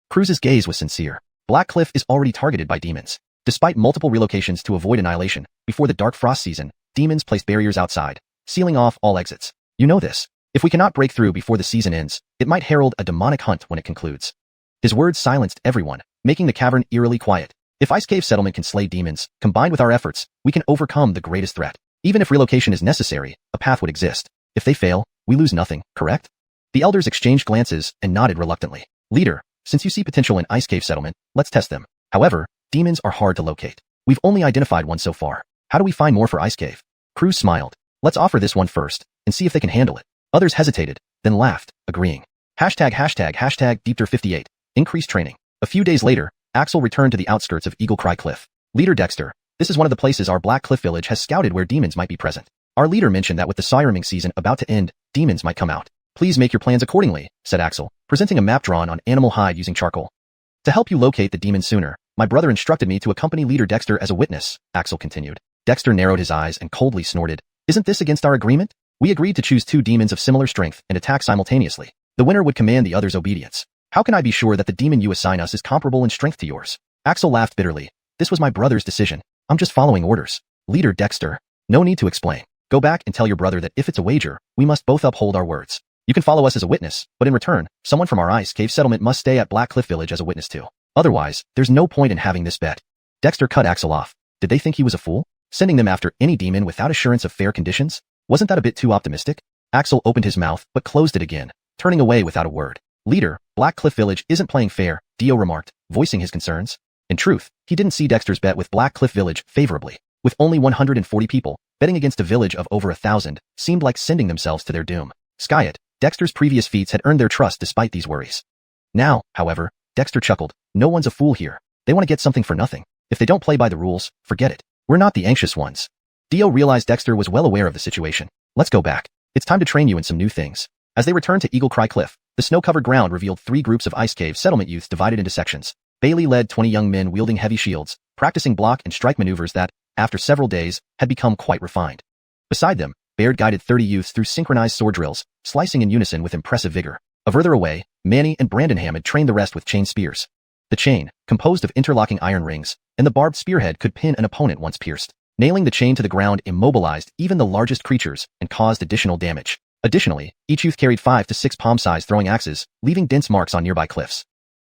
Cruz's gaze was sincere. Black Cliff is already targeted by demons. Despite multiple relocations to avoid annihilation, before the Dark Frost season, demons placed barriers outside, sealing off all exits. You know this. If we cannot break through before the season ends, it might herald a demonic hunt when it concludes. His words silenced everyone, making the cavern eerily quiet. If Ice Cave Settlement can slay demons, combined with our efforts, we can overcome the greatest threat. Even if relocation is necessary, a path would exist. If they fail, we lose nothing, correct? The elders exchanged glances and nodded reluctantly. Leader, since you see potential in Ice Cave Settlement, let's test them. However, demons are hard to locate. We've only identified one so far. How do we find more for Ice Cave? Cruz smiled. Let's offer this one first, and see if they can handle it. Others hesitated, then laughed, agreeing. #Deepter58. Increased training. A few days later, Axel returned to the outskirts of Eagle Cry Cliff. Leader Dexter, this is one of the places our Black Cliff village has scouted where demons might be present. Our leader mentioned that with the sirening season about to end, demons might come out. Please make your plans accordingly, said Axel, presenting a map drawn on animal hide using charcoal. To help you locate the demons sooner, my brother instructed me to accompany Leader Dexter as a witness, Axel continued. Dexter narrowed his eyes and coldly snorted. Isn't this against our agreement? We agreed to choose 2 demons of similar strength and attack simultaneously. The winner would command the other's obedience. How can I be sure that the demon you assign us is comparable in strength to yours? Axel laughed bitterly. This was my brother's decision. I'm just following orders. Leader Dexter. No need to explain. Go back and tell your brother that if it's a wager, we must both uphold our words. You can follow us as a witness, but in return, someone from our ice cave settlement must stay at Black Cliff Village as a witness too. Otherwise, there's no point in having this bet. Dexter cut Axel off. Did they think he was a fool? Sending them after any demon without assurance of fair conditions? Wasn't that a bit too optimistic? Axel opened his mouth, but closed it again, turning away without a word. Leader, Black Cliff Village isn't playing fair, Dio remarked, voicing his concerns. In truth, he didn't see Dexter's bet with Black Cliff Village favorably. With only 140 people, betting against a village of over 1,000 seemed like sending themselves to their doom. Skyet, Dexter's previous feats had earned their trust despite these worries. Now, however, Dexter chuckled. No one's a fool here. They want to get something for nothing. If they don't play by the rules, forget it. We're not the anxious ones. Dio realized Dexter was well aware of the situation. Let's go back. It's time to train you in some new things. As they returned to Eagle Cry Cliff, the snow-covered ground revealed 3 groups of ice cave settlement youths divided into sections. Bailey led 20 young men wielding heavy shields, practicing block and strike maneuvers that, after several days, had become quite refined. Beside them, Baird guided 30 youths through synchronized sword drills, slicing in unison with impressive vigor. A further away, Manny and Brandonham had trained the rest with chain spears. The chain, composed of interlocking iron rings, and the barbed spearhead could pin an opponent once pierced. Nailing the chain to the ground immobilized even the largest creatures and caused additional damage. Additionally, each youth carried 5 to 6 palm-sized throwing axes, leaving dense marks on nearby cliffs.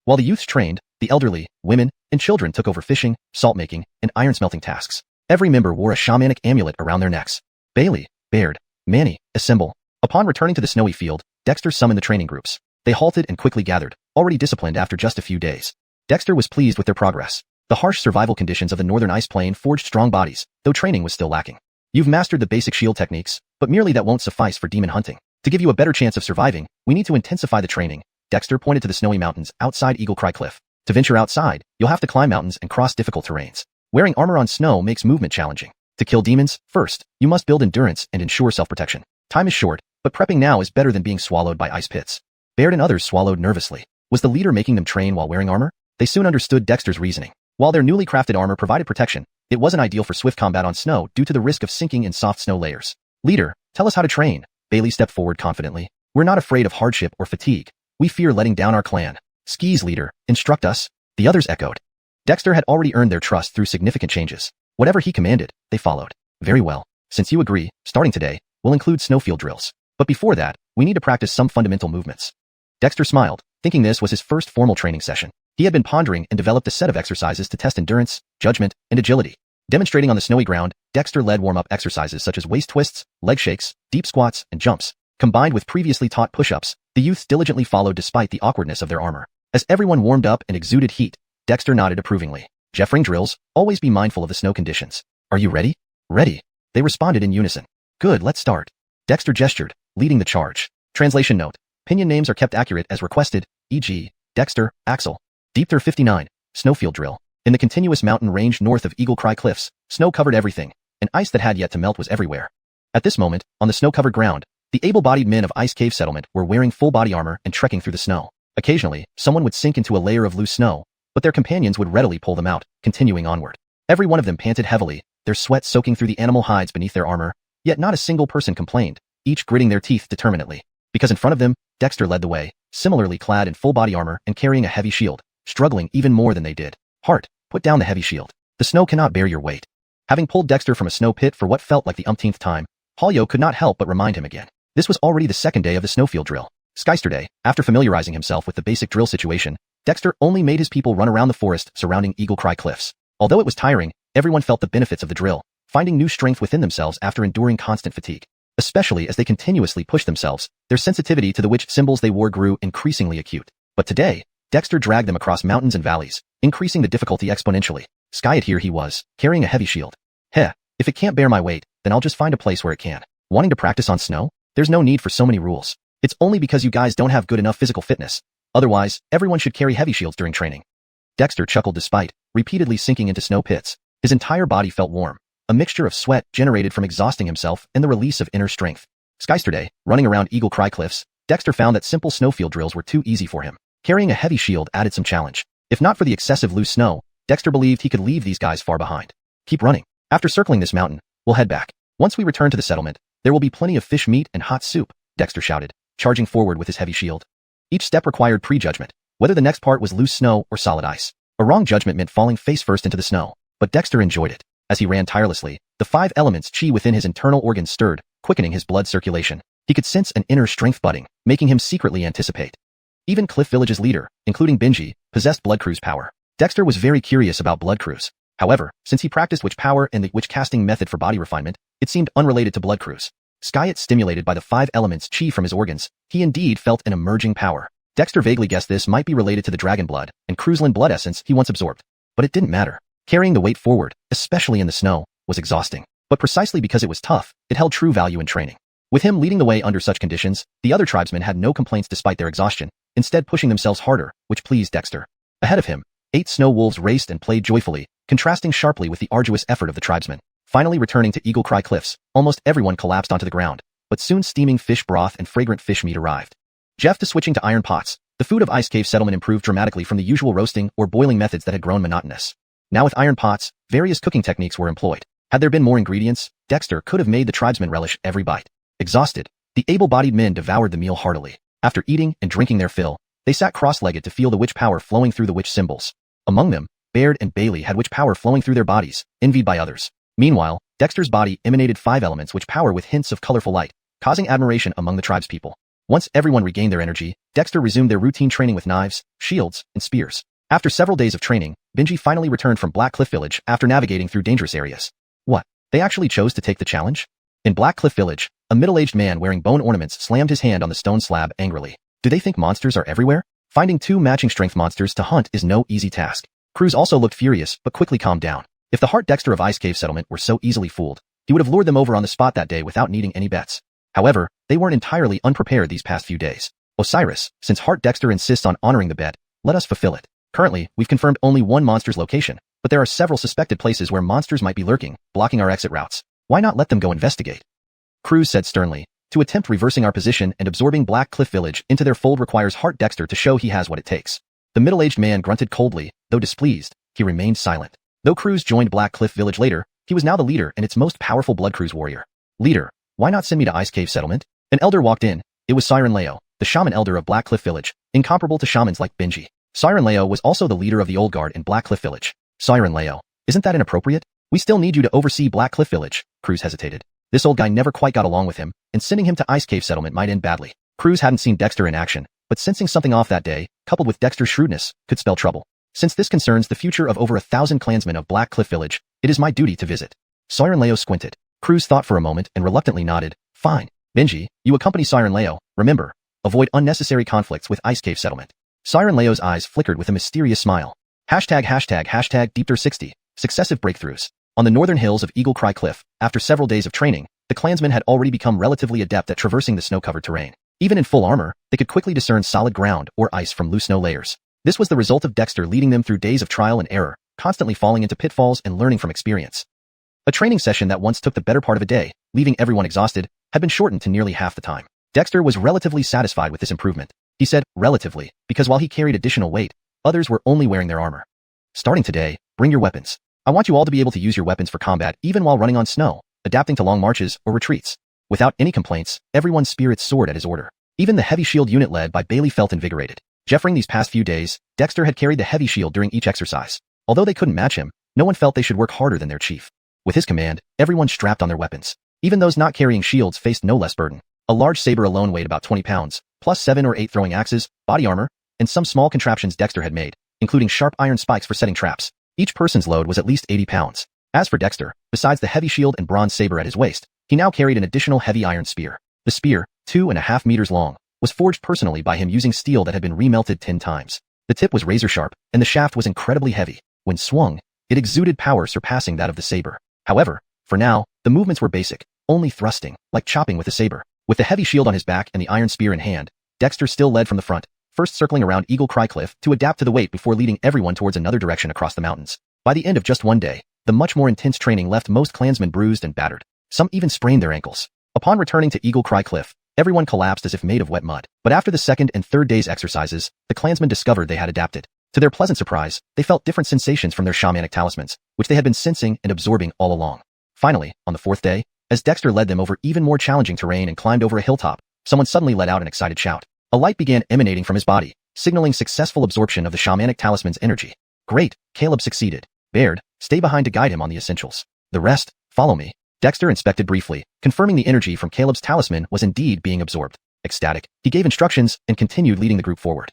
While the youths trained, the elderly, women, and children took over fishing, salt-making, and iron-smelting tasks. Every member wore a shamanic amulet around their necks. Bailey, Baird, Manny, assemble. Upon returning to the snowy field, Dexter summoned the training groups. They halted and quickly gathered, already disciplined after just a few days. Dexter was pleased with their progress. The harsh survival conditions of the northern ice plain forged strong bodies, though training was still lacking. You've mastered the basic shield techniques, but merely that won't suffice for demon hunting. To give you a better chance of surviving, we need to intensify the training. Dexter pointed to the snowy mountains outside Eagle Cry Cliff. To venture outside, you'll have to climb mountains and cross difficult terrains. Wearing armor on snow makes movement challenging. To kill demons, first, you must build endurance and ensure self-protection. Time is short, but prepping now is better than being swallowed by ice pits. Baird and others swallowed nervously. Was the leader making them train while wearing armor? They soon understood Dexter's reasoning. While their newly crafted armor provided protection, it wasn't ideal for swift combat on snow due to the risk of sinking in soft snow layers. Leader, tell us how to train. Bailey stepped forward confidently. We're not afraid of hardship or fatigue. We fear letting down our clan. Skis, leader, instruct us. The others echoed. Dexter had already earned their trust through significant changes. Whatever he commanded, they followed. Very well. Since you agree, starting today, we'll include snowfield drills. But before that, we need to practice some fundamental movements. Dexter smiled, thinking this was his first formal training session. He had been pondering and developed a set of exercises to test endurance, judgment, and agility. Demonstrating on the snowy ground, Dexter led warm-up exercises such as waist twists, leg shakes, deep squats, and jumps. Combined with previously taught push-ups, the youths diligently followed despite the awkwardness of their armor. As everyone warmed up and exuded heat, Dexter nodded approvingly. Jeffring drills, always be mindful of the snow conditions. Are you ready? Ready. They responded in unison. Good, let's start. Dexter gestured, leading the charge. Translation note. Pinion names are kept accurate as requested, e.g., Dexter, Axel. Deepter 59, snowfield drill. In the continuous mountain range north of Eagle Cry Cliffs, snow covered everything, and ice that had yet to melt was everywhere. At this moment, on the snow-covered ground, the able-bodied men of Ice Cave Settlement were wearing full body armor and trekking through the snow. Occasionally, someone would sink into a layer of loose snow, but their companions would readily pull them out, continuing onward. Every one of them panted heavily, their sweat soaking through the animal hides beneath their armor, yet not a single person complained, each gritting their teeth determinedly. Because in front of them, Dexter led the way, similarly clad in full body armor and carrying a heavy shield, struggling even more than they did. Hart, put down the heavy shield. The snow cannot bear your weight. Having pulled Dexter from a snow pit for what felt like the umpteenth time, Halyo could not help but remind him again. This was already the second day of the snowfield drill. Skysterday, after familiarizing himself with the basic drill situation, Dexter only made his people run around the forest surrounding Eagle Cry Cliffs. Although it was tiring, everyone felt the benefits of the drill, finding new strength within themselves after enduring constant fatigue. Especially as they continuously pushed themselves, their sensitivity to the witch symbols they wore grew increasingly acute. But today, Dexter dragged them across mountains and valleys, increasing the difficulty exponentially. Skyet here he was, carrying a heavy shield. Heh, if it can't bear my weight, then I'll just find a place where it can. Wanting to practice on snow? There's no need for so many rules. It's only because you guys don't have good enough physical fitness. Otherwise, everyone should carry heavy shields during training. Dexter chuckled despite repeatedly sinking into snow pits. His entire body felt warm, a mixture of sweat generated from exhausting himself and the release of inner strength. Skysterday, running around Eagle Cry Cliffs, Dexter found that simple snowfield drills were too easy for him. Carrying a heavy shield added some challenge. If not for the excessive loose snow, Dexter believed he could leave these guys far behind. Keep running. After circling this mountain, we'll head back. Once we return to the settlement, there will be plenty of fish meat and hot soup, Dexter shouted, charging forward with his heavy shield. Each step required prejudgment, whether the next part was loose snow or solid ice. A wrong judgment meant falling face first into the snow, but Dexter enjoyed it. As he ran tirelessly, the 5 elements chi within his internal organs stirred, quickening his blood circulation. He could sense an inner strength budding, making him secretly anticipate. Even Cliff Village's leader, including Benji, possessed blood cruise power. Dexter was very curious about blood cruise. However, since he practiced witch power and the witch casting method for body refinement, it seemed unrelated to blood cruise. Skyet stimulated by the 5 elements chi from his organs, he indeed felt an emerging power. Dexter vaguely guessed this might be related to the dragon blood and Cruzlan blood essence he once absorbed. But it didn't matter. Carrying the weight forward, especially in the snow, was exhausting. But precisely because it was tough, it held true value in training. With him leading the way under such conditions, the other tribesmen had no complaints despite their exhaustion, instead pushing themselves harder, which pleased Dexter. Ahead of him, 8 snow wolves raced and played joyfully, contrasting sharply with the arduous effort of the tribesmen. Finally returning to Eagle Cry Cliffs, almost everyone collapsed onto the ground, but soon steaming fish broth and fragrant fish meat arrived. Jeff to switching to iron pots, the food of Ice Cave Settlement improved dramatically from the usual roasting or boiling methods that had grown monotonous. Now with iron pots, various cooking techniques were employed. Had there been more ingredients, Dexter could have made the tribesmen relish every bite. Exhausted, the able-bodied men devoured the meal heartily. After eating and drinking their fill, they sat cross-legged to feel the witch power flowing through the witch symbols. Among them, Baird and Bailey had witch power flowing through their bodies, envied by others. Meanwhile, Dexter's body emanated 5 elements witch power with hints of colorful light, causing admiration among the tribespeople. Once everyone regained their energy, Dexter resumed their routine training with knives, shields, and spears. After several days of training, Benji finally returned from Black Cliff Village after navigating through dangerous areas. What? They actually chose to take the challenge? In Black Cliff Village, a middle-aged man wearing bone ornaments slammed his hand on the stone slab angrily. Do they think monsters are everywhere? Finding 2 matching strength monsters to hunt is no easy task. Cruz also looked furious, but quickly calmed down. If the Heart Dexter of Ice Cave Settlement were so easily fooled, he would have lured them over on the spot that day without needing any bets. However, they weren't entirely unprepared these past few days. Osiris, since Heart Dexter insists on honoring the bet, let us fulfill it. Currently, we've confirmed only one monster's location, but there are several suspected places where monsters might be lurking, blocking our exit routes. Why not let them go investigate? Cruz said sternly. To attempt reversing our position and absorbing Black Cliff Village into their fold requires Heart Dexter to show he has what it takes. The middle-aged man grunted coldly, though displeased, he remained silent. Though Cruz joined Black Cliff Village later, he was now the leader and its most powerful blood cruise warrior. Leader, why not send me to Ice Cave Settlement? An elder walked in. It was Siren Leo, the shaman elder of Black Cliff Village, incomparable to shamans like Benji. Siren Leo was also the leader of the Old Guard in Black Cliff Village. Siren Leo, isn't that inappropriate? We still need you to oversee Black Cliff Village. Cruz hesitated. This old guy never quite got along with him, and sending him to Ice Cave Settlement might end badly. Cruz hadn't seen Dexter in action, but sensing something off that day, coupled with Dexter's shrewdness, could spell trouble. Since this concerns the future of over 1,000 clansmen of Black Cliff Village, it is my duty to visit. Siren Leo squinted. Cruz thought for a moment and reluctantly nodded. Fine. Benji, you accompany Siren Leo, remember. Avoid unnecessary conflicts with Ice Cave Settlement. Siren Leo's eyes flickered with a mysterious smile. ###Deepter60. Successive breakthroughs. On the northern hills of Eagle Cry Cliff, after several days of training, the clansmen had already become relatively adept at traversing the snow-covered terrain. Even in full armor, they could quickly discern solid ground or ice from loose snow layers. This was the result of Dexter leading them through days of trial and error, constantly falling into pitfalls and learning from experience. A training session that once took the better part of a day, leaving everyone exhausted, had been shortened to nearly half the time. Dexter was relatively satisfied with this improvement. He said, relatively, because while he carried additional weight, others were only wearing their armor. Starting today, bring your weapons. I want you all to be able to use your weapons for combat even while running on snow, adapting to long marches or retreats. Without any complaints, everyone's spirits soared at his order. Even the heavy shield unit led by Bailey felt invigorated. Jeffering these past few days, Dexter had carried the heavy shield during each exercise. Although they couldn't match him, no one felt they should work harder than their chief. With his command, everyone strapped on their weapons. Even those not carrying shields faced no less burden. A large saber alone weighed about 20 pounds, plus 7 or 8 throwing axes, body armor, and some small contraptions Dexter had made, including sharp iron spikes for setting traps. Each person's load was at least 80 pounds. As for Dexter, besides the heavy shield and bronze saber at his waist, he now carried an additional heavy iron spear. The spear, 2.5 meters long, was forged personally by him using steel that had been remelted 10 times. The tip was razor sharp, and the shaft was incredibly heavy. When swung, it exuded power surpassing that of the saber. However, for now, the movements were basic, only thrusting, like chopping with a saber. With the heavy shield on his back and the iron spear in hand, Dexter still led from the front, first circling around Eagle Cry Cliff to adapt to the weight before leading everyone towards another direction across the mountains. By the end of just one day, the much more intense training left most clansmen bruised and battered. Some even sprained their ankles. Upon returning to Eagle Cry Cliff, everyone collapsed as if made of wet mud. But after the second and third day's exercises, the clansmen discovered they had adapted. To their pleasant surprise, they felt different sensations from their shamanic talismans, which they had been sensing and absorbing all along. Finally, on the fourth day, as Dexter led them over even more challenging terrain and climbed over a hilltop, someone suddenly let out an excited shout. A light began emanating from his body, signaling successful absorption of the shamanic talisman's energy. Great, Caleb succeeded. Baird, stay behind to guide him on the essentials. The rest, follow me. Dexter inspected briefly, confirming the energy from Caleb's talisman was indeed being absorbed. Ecstatic, he gave instructions and continued leading the group forward.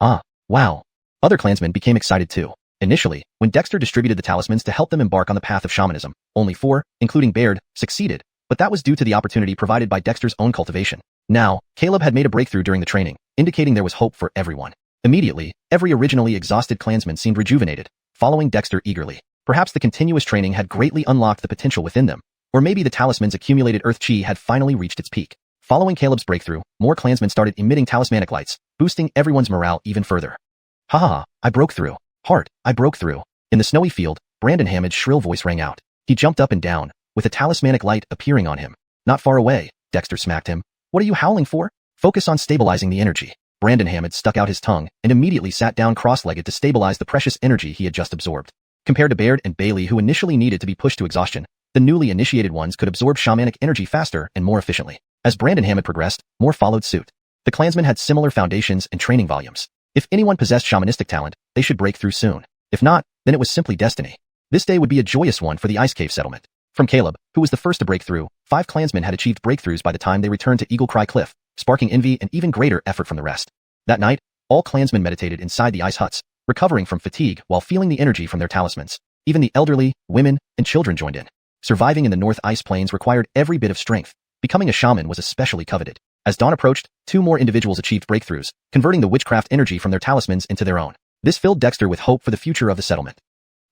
Ah, wow. Other clansmen became excited too. Initially, when Dexter distributed the talismans to help them embark on the path of shamanism, only 4, including Baird, succeeded, but that was due to the opportunity provided by Dexter's own cultivation. Now, Caleb had made a breakthrough during the training, indicating there was hope for everyone. Immediately, every originally exhausted clansman seemed rejuvenated, following Dexter eagerly. Perhaps the continuous training had greatly unlocked the potential within them, or maybe the talisman's accumulated earth chi had finally reached its peak. Following Caleb's breakthrough, more clansmen started emitting talismanic lights, boosting everyone's morale even further. Ha ha, I broke through. Heart, I broke through. In the snowy field, Brandon Hammond's shrill voice rang out. He jumped up and down, with a talismanic light appearing on him. Not far away, Dexter smacked him. What are you howling for? Focus on stabilizing the energy. Brandon Hammond stuck out his tongue and immediately sat down cross-legged to stabilize the precious energy he had just absorbed. Compared to Baird and Bailey, who initially needed to be pushed to exhaustion, the newly initiated ones could absorb shamanic energy faster and more efficiently. As Brandon Hammond progressed, more followed suit. The clansmen had similar foundations and training volumes. If anyone possessed shamanistic talent, they should break through soon. If not, then it was simply destiny. This day would be a joyous one for the Ice Cave settlement. From Caleb, who was the first to break through, 5 clansmen had achieved breakthroughs by the time they returned to Eagle Cry Cliff, sparking envy and even greater effort from the rest. That night, all clansmen meditated inside the ice huts, recovering from fatigue while feeling the energy from their talismans. Even the elderly, women, and children joined in. Surviving in the North Ice Plains required every bit of strength. Becoming a shaman was especially coveted. As dawn approached, 2 more individuals achieved breakthroughs, converting the witchcraft energy from their talismans into their own. This filled Dexter with hope for the future of the settlement.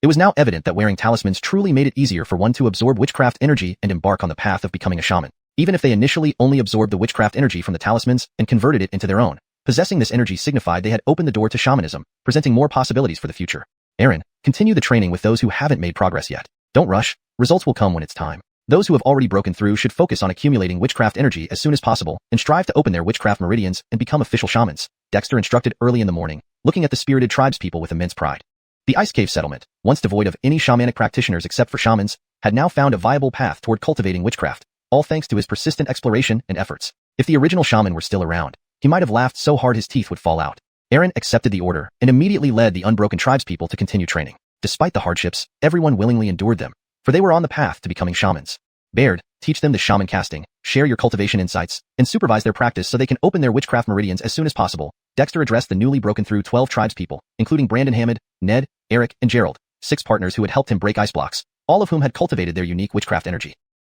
It was now evident that wearing talismans truly made it easier for one to absorb witchcraft energy and embark on the path of becoming a shaman. Even if they initially only absorbed the witchcraft energy from the talismans and converted it into their own, possessing this energy signified they had opened the door to shamanism, presenting more possibilities for the future. Aaron, continue the training with those who haven't made progress yet. Don't rush, results will come when it's time. Those who have already broken through should focus on accumulating witchcraft energy as soon as possible and strive to open their witchcraft meridians and become official shamans, Dexter instructed early in the morning, looking at the spirited tribespeople with immense pride. The Ice Cave settlement, once devoid of any shamanic practitioners except for shamans, had now found a viable path toward cultivating witchcraft, all thanks to his persistent exploration and efforts. If the original shaman were still around, he might have laughed so hard his teeth would fall out. Aaron accepted the order and immediately led the unbroken tribespeople to continue training. Despite the hardships, everyone willingly endured them, for they were on the path to becoming shamans. Baird, teach them the shaman casting, share your cultivation insights, and supervise their practice so they can open their witchcraft meridians as soon as possible. Dexter addressed the newly broken through 12 tribespeople, including Brandon Hammond, Ned, Eric, and Gerald, 6 partners who had helped him break ice blocks, all of whom had cultivated their unique witchcraft energy.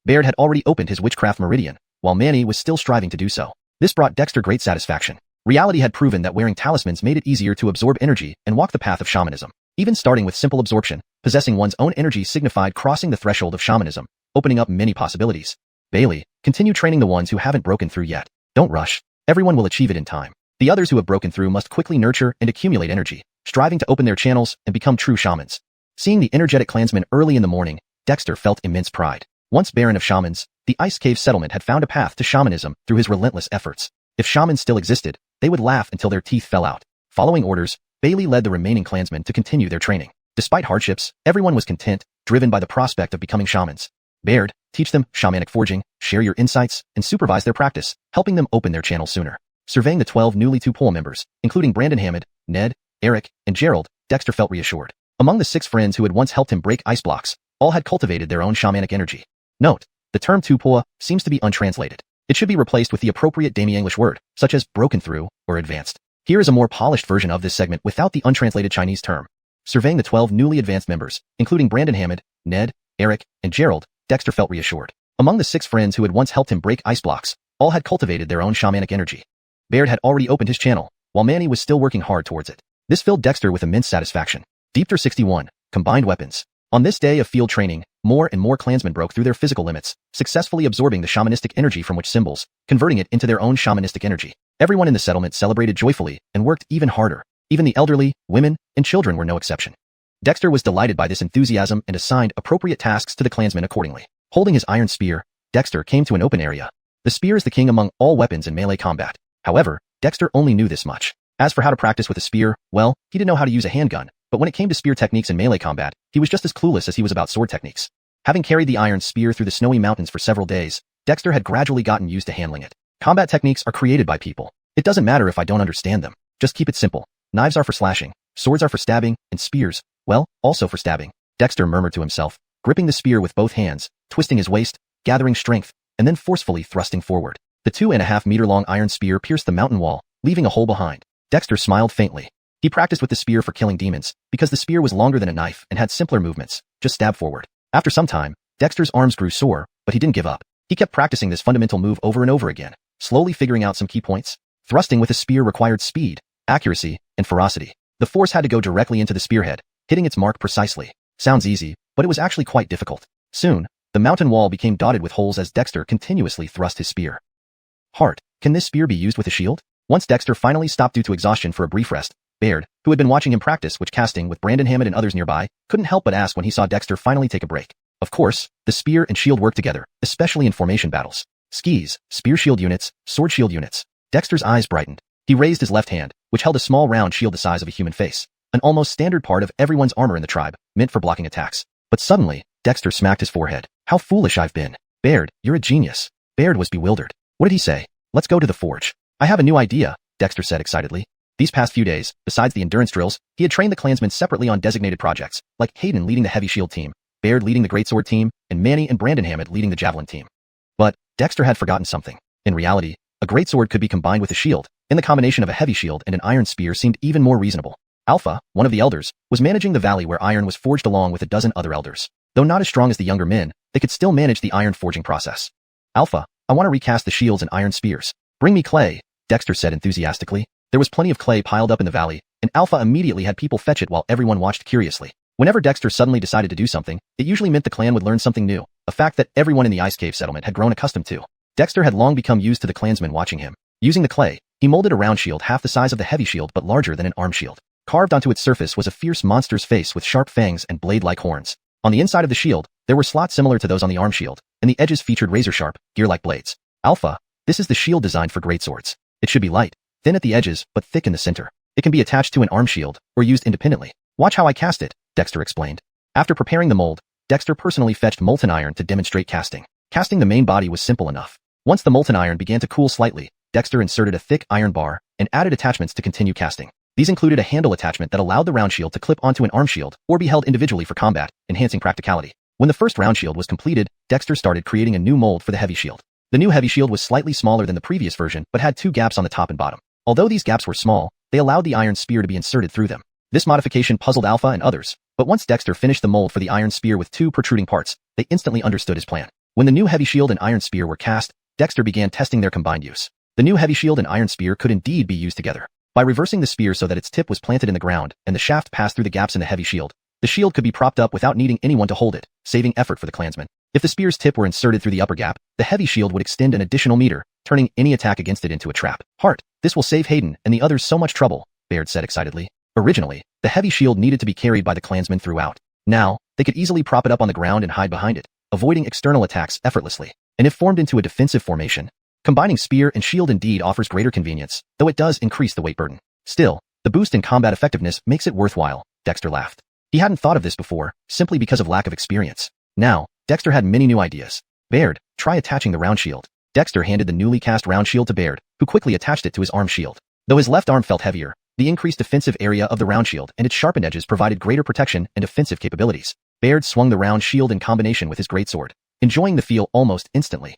Baird had already opened his witchcraft meridian, while Manny was still striving to do so. This brought Dexter great satisfaction. Reality had proven that wearing talismans made it easier to absorb energy and walk the path of shamanism. Even starting with simple absorption, possessing one's own energy signified crossing the threshold of shamanism, opening up many possibilities. Bailey, continue training the ones who haven't broken through yet. Don't rush. Everyone will achieve it in time. The others who have broken through must quickly nurture and accumulate energy, striving to open their channels and become true shamans. Seeing the energetic clansmen early in the morning, Dexter felt immense pride. Once Baron of Shamans, the Ice Cave settlement had found a path to shamanism through his relentless efforts. If shamans still existed, they would laugh until their teeth fell out. Following orders, Bailey led the remaining clansmen to continue their training. Despite hardships, everyone was content, driven by the prospect of becoming shamans. Baird, teach them shamanic forging, share your insights, and supervise their practice, helping them open their channels sooner. Surveying the 12 newly Tupola members, including Brandon Hammond, Ned, Eric, and Gerald, Dexter felt reassured. Among the 6 friends who had once helped him break ice blocks, all had cultivated their own shamanic energy. Note, the term Tupola seems to be untranslated. It should be replaced with the appropriate Demi-English word, such as broken through or advanced. Here is a more polished version of this segment without the untranslated Chinese term. Surveying the 12 newly advanced members, including Brandon Hammond, Ned, Eric, and Gerald, Dexter felt reassured. Among the 6 friends who had once helped him break ice blocks, all had cultivated their own shamanic energy. Baird had already opened his channel, while Manny was still working hard towards it. This filled Dexter with immense satisfaction. Deepter 61, Combined Weapons. On this day of field training, more and more clansmen broke through their physical limits, successfully absorbing the shamanistic energy from which symbols, converting it into their own shamanistic energy. Everyone in the settlement celebrated joyfully and worked even harder. Even the elderly, women, and children were no exception. Dexter was delighted by this enthusiasm and assigned appropriate tasks to the clansmen accordingly. Holding his iron spear, Dexter came to an open area. The spear is the king among all weapons in melee combat. However, Dexter only knew this much. As for how to practice with a spear, well, he didn't know how to use a handgun, but when it came to spear techniques in melee combat, he was just as clueless as he was about sword techniques. Having carried the iron spear through the snowy mountains for several days, Dexter had gradually gotten used to handling it. Combat techniques are created by people. It doesn't matter if I don't understand them. Just keep it simple. Knives are for slashing, swords are for stabbing, and spears, well, also for stabbing. Dexter murmured to himself, gripping the spear with both hands, twisting his waist, gathering strength, and then forcefully thrusting forward. The 2.5-meter-long iron spear pierced the mountain wall, leaving a hole behind. Dexter smiled faintly. He practiced with the spear for killing demons, because the spear was longer than a knife and had simpler movements. Just stab forward. After some time, Dexter's arms grew sore, but he didn't give up. He kept practicing this fundamental move over and over again, slowly figuring out some key points. Thrusting with a spear required speed, accuracy, and ferocity. The force had to go directly into the spearhead, hitting its mark precisely. Sounds easy, but it was actually quite difficult. Soon, the mountain wall became dotted with holes as Dexter continuously thrust his spear. Heart, can this spear be used with a shield? Once Dexter finally stopped due to exhaustion for a brief rest, Baird, who had been watching him practice witch casting with Brandon Hammond and others nearby, couldn't help but ask when he saw Dexter finally take a break. Of course, the spear and shield work together, especially in formation battles. Skis, spear shield units, sword shield units. Dexter's eyes brightened. He raised his left hand, which held a small round shield the size of a human face, an almost standard part of everyone's armor in the tribe, meant for blocking attacks. But suddenly, Dexter smacked his forehead. How foolish I've been. Baird, you're a genius. Baird was bewildered. What did he say? Let's go to the forge. I have a new idea, Dexter said excitedly. These past few days, besides the endurance drills, he had trained the clansmen separately on designated projects, like Hayden leading the heavy shield team, Baird leading the greatsword team, and Manny and Brandon Hammond leading the javelin team. But Dexter had forgotten something. In reality, a greatsword could be combined with a shield, and the combination of a heavy shield and an iron spear seemed even more reasonable. Alpha, one of the elders, was managing the valley where iron was forged along with a dozen other elders. Though not as strong as the younger men, they could still manage the iron forging process. Alpha, I want to recast the shields and iron spears. Bring me clay, Dexter said enthusiastically. There was plenty of clay piled up in the valley, and Alpha immediately had people fetch it while everyone watched curiously. Whenever Dexter suddenly decided to do something, it usually meant the clan would learn something new, a fact that everyone in the Ice Cave settlement had grown accustomed to. Dexter had long become used to the clansmen watching him. Using the clay, he molded a round shield half the size of the heavy shield but larger than an arm shield. Carved onto its surface was a fierce monster's face with sharp fangs and blade-like horns. On the inside of the shield, there were slots similar to those on the arm shield, and the edges featured razor-sharp, gear-like blades. Alpha, this is the shield designed for greatswords. It should be light, thin at the edges, but thick in the center. It can be attached to an arm shield, or used independently. Watch how I cast it, Dexter explained. After preparing the mold, Dexter personally fetched molten iron to demonstrate casting. Casting the main body was simple enough. Once the molten iron began to cool slightly, Dexter inserted a thick iron bar and added attachments to continue casting. These included a handle attachment that allowed the round shield to clip onto an arm shield or be held individually for combat, enhancing practicality. When the first round shield was completed, Dexter started creating a new mold for the heavy shield. The new heavy shield was slightly smaller than the previous version but had 2 gaps on the top and bottom. Although these gaps were small, they allowed the iron spear to be inserted through them. This modification puzzled Alpha and others, but once Dexter finished the mold for the iron spear with 2 protruding parts, they instantly understood his plan. When the new heavy shield and iron spear were cast, Dexter began testing their combined use. The new heavy shield and iron spear could indeed be used together. By reversing the spear so that its tip was planted in the ground and the shaft passed through the gaps in the heavy shield, the shield could be propped up without needing anyone to hold it, saving effort for the clansmen. If the spear's tip were inserted through the upper gap, the heavy shield would extend an additional meter, turning any attack against it into a trap. Heart, this will save Hayden and the others so much trouble, Baird said excitedly. Originally, the heavy shield needed to be carried by the clansmen throughout. Now, they could easily prop it up on the ground and hide behind it, avoiding external attacks effortlessly. And if formed into a defensive formation, combining spear and shield indeed offers greater convenience, though it does increase the weight burden. Still, the boost in combat effectiveness makes it worthwhile, Dexter laughed. He hadn't thought of this before, simply because of lack of experience. Now, Dexter had many new ideas. Baird, try attaching the round shield. Dexter handed the newly cast round shield to Baird, who quickly attached it to his arm shield. Though his left arm felt heavier, the increased defensive area of the round shield and its sharpened edges provided greater protection and offensive capabilities. Baird swung the round shield in combination with his greatsword, enjoying the feel almost instantly.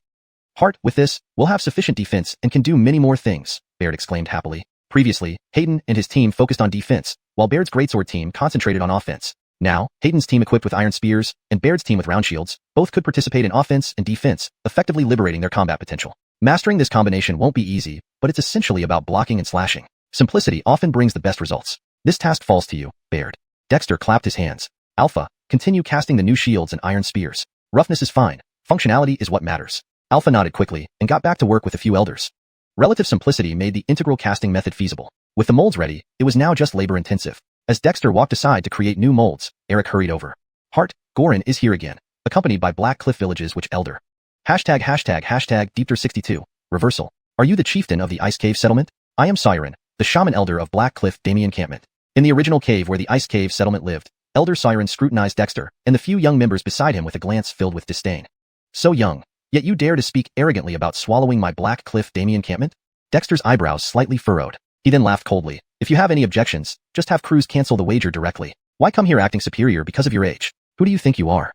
Heart, with this, we'll have sufficient defense and can do many more things, Baird exclaimed happily. Previously, Hayden and his team focused on defense, while Baird's greatsword team concentrated on offense. Now, Hayden's team equipped with iron spears, and Baird's team with round shields, both could participate in offense and defense, effectively liberating their combat potential. Mastering this combination won't be easy, but it's essentially about blocking and slashing. Simplicity often brings the best results. This task falls to you, Baird. Dexter clapped his hands. Alpha, continue casting the new shields and iron spears. Roughness is fine. Functionality is what matters. Alpha nodded quickly and got back to work with a few elders. Relative simplicity made the integral casting method feasible. With the molds ready, it was now just labor-intensive. As Dexter walked aside to create new molds, Eric hurried over. Gorin is here again, accompanied by Black Cliff Village's witch elder. Hashtag Deepter62, reversal. Are you the chieftain of the Ice Cave settlement? I am Siren, the shaman elder of Black Cliff Demi encampment. In the original cave where the Ice Cave settlement lived, Elder Siren scrutinized Dexter and the few young members beside him with a glance filled with disdain. So young, yet you dare to speak arrogantly about swallowing my Black Cliff Demi encampment? Dexter's eyebrows slightly furrowed. He then laughed coldly. If you have any objections, just have Croods cancel the wager directly. Why come here acting superior because of your age? Who do you think you are?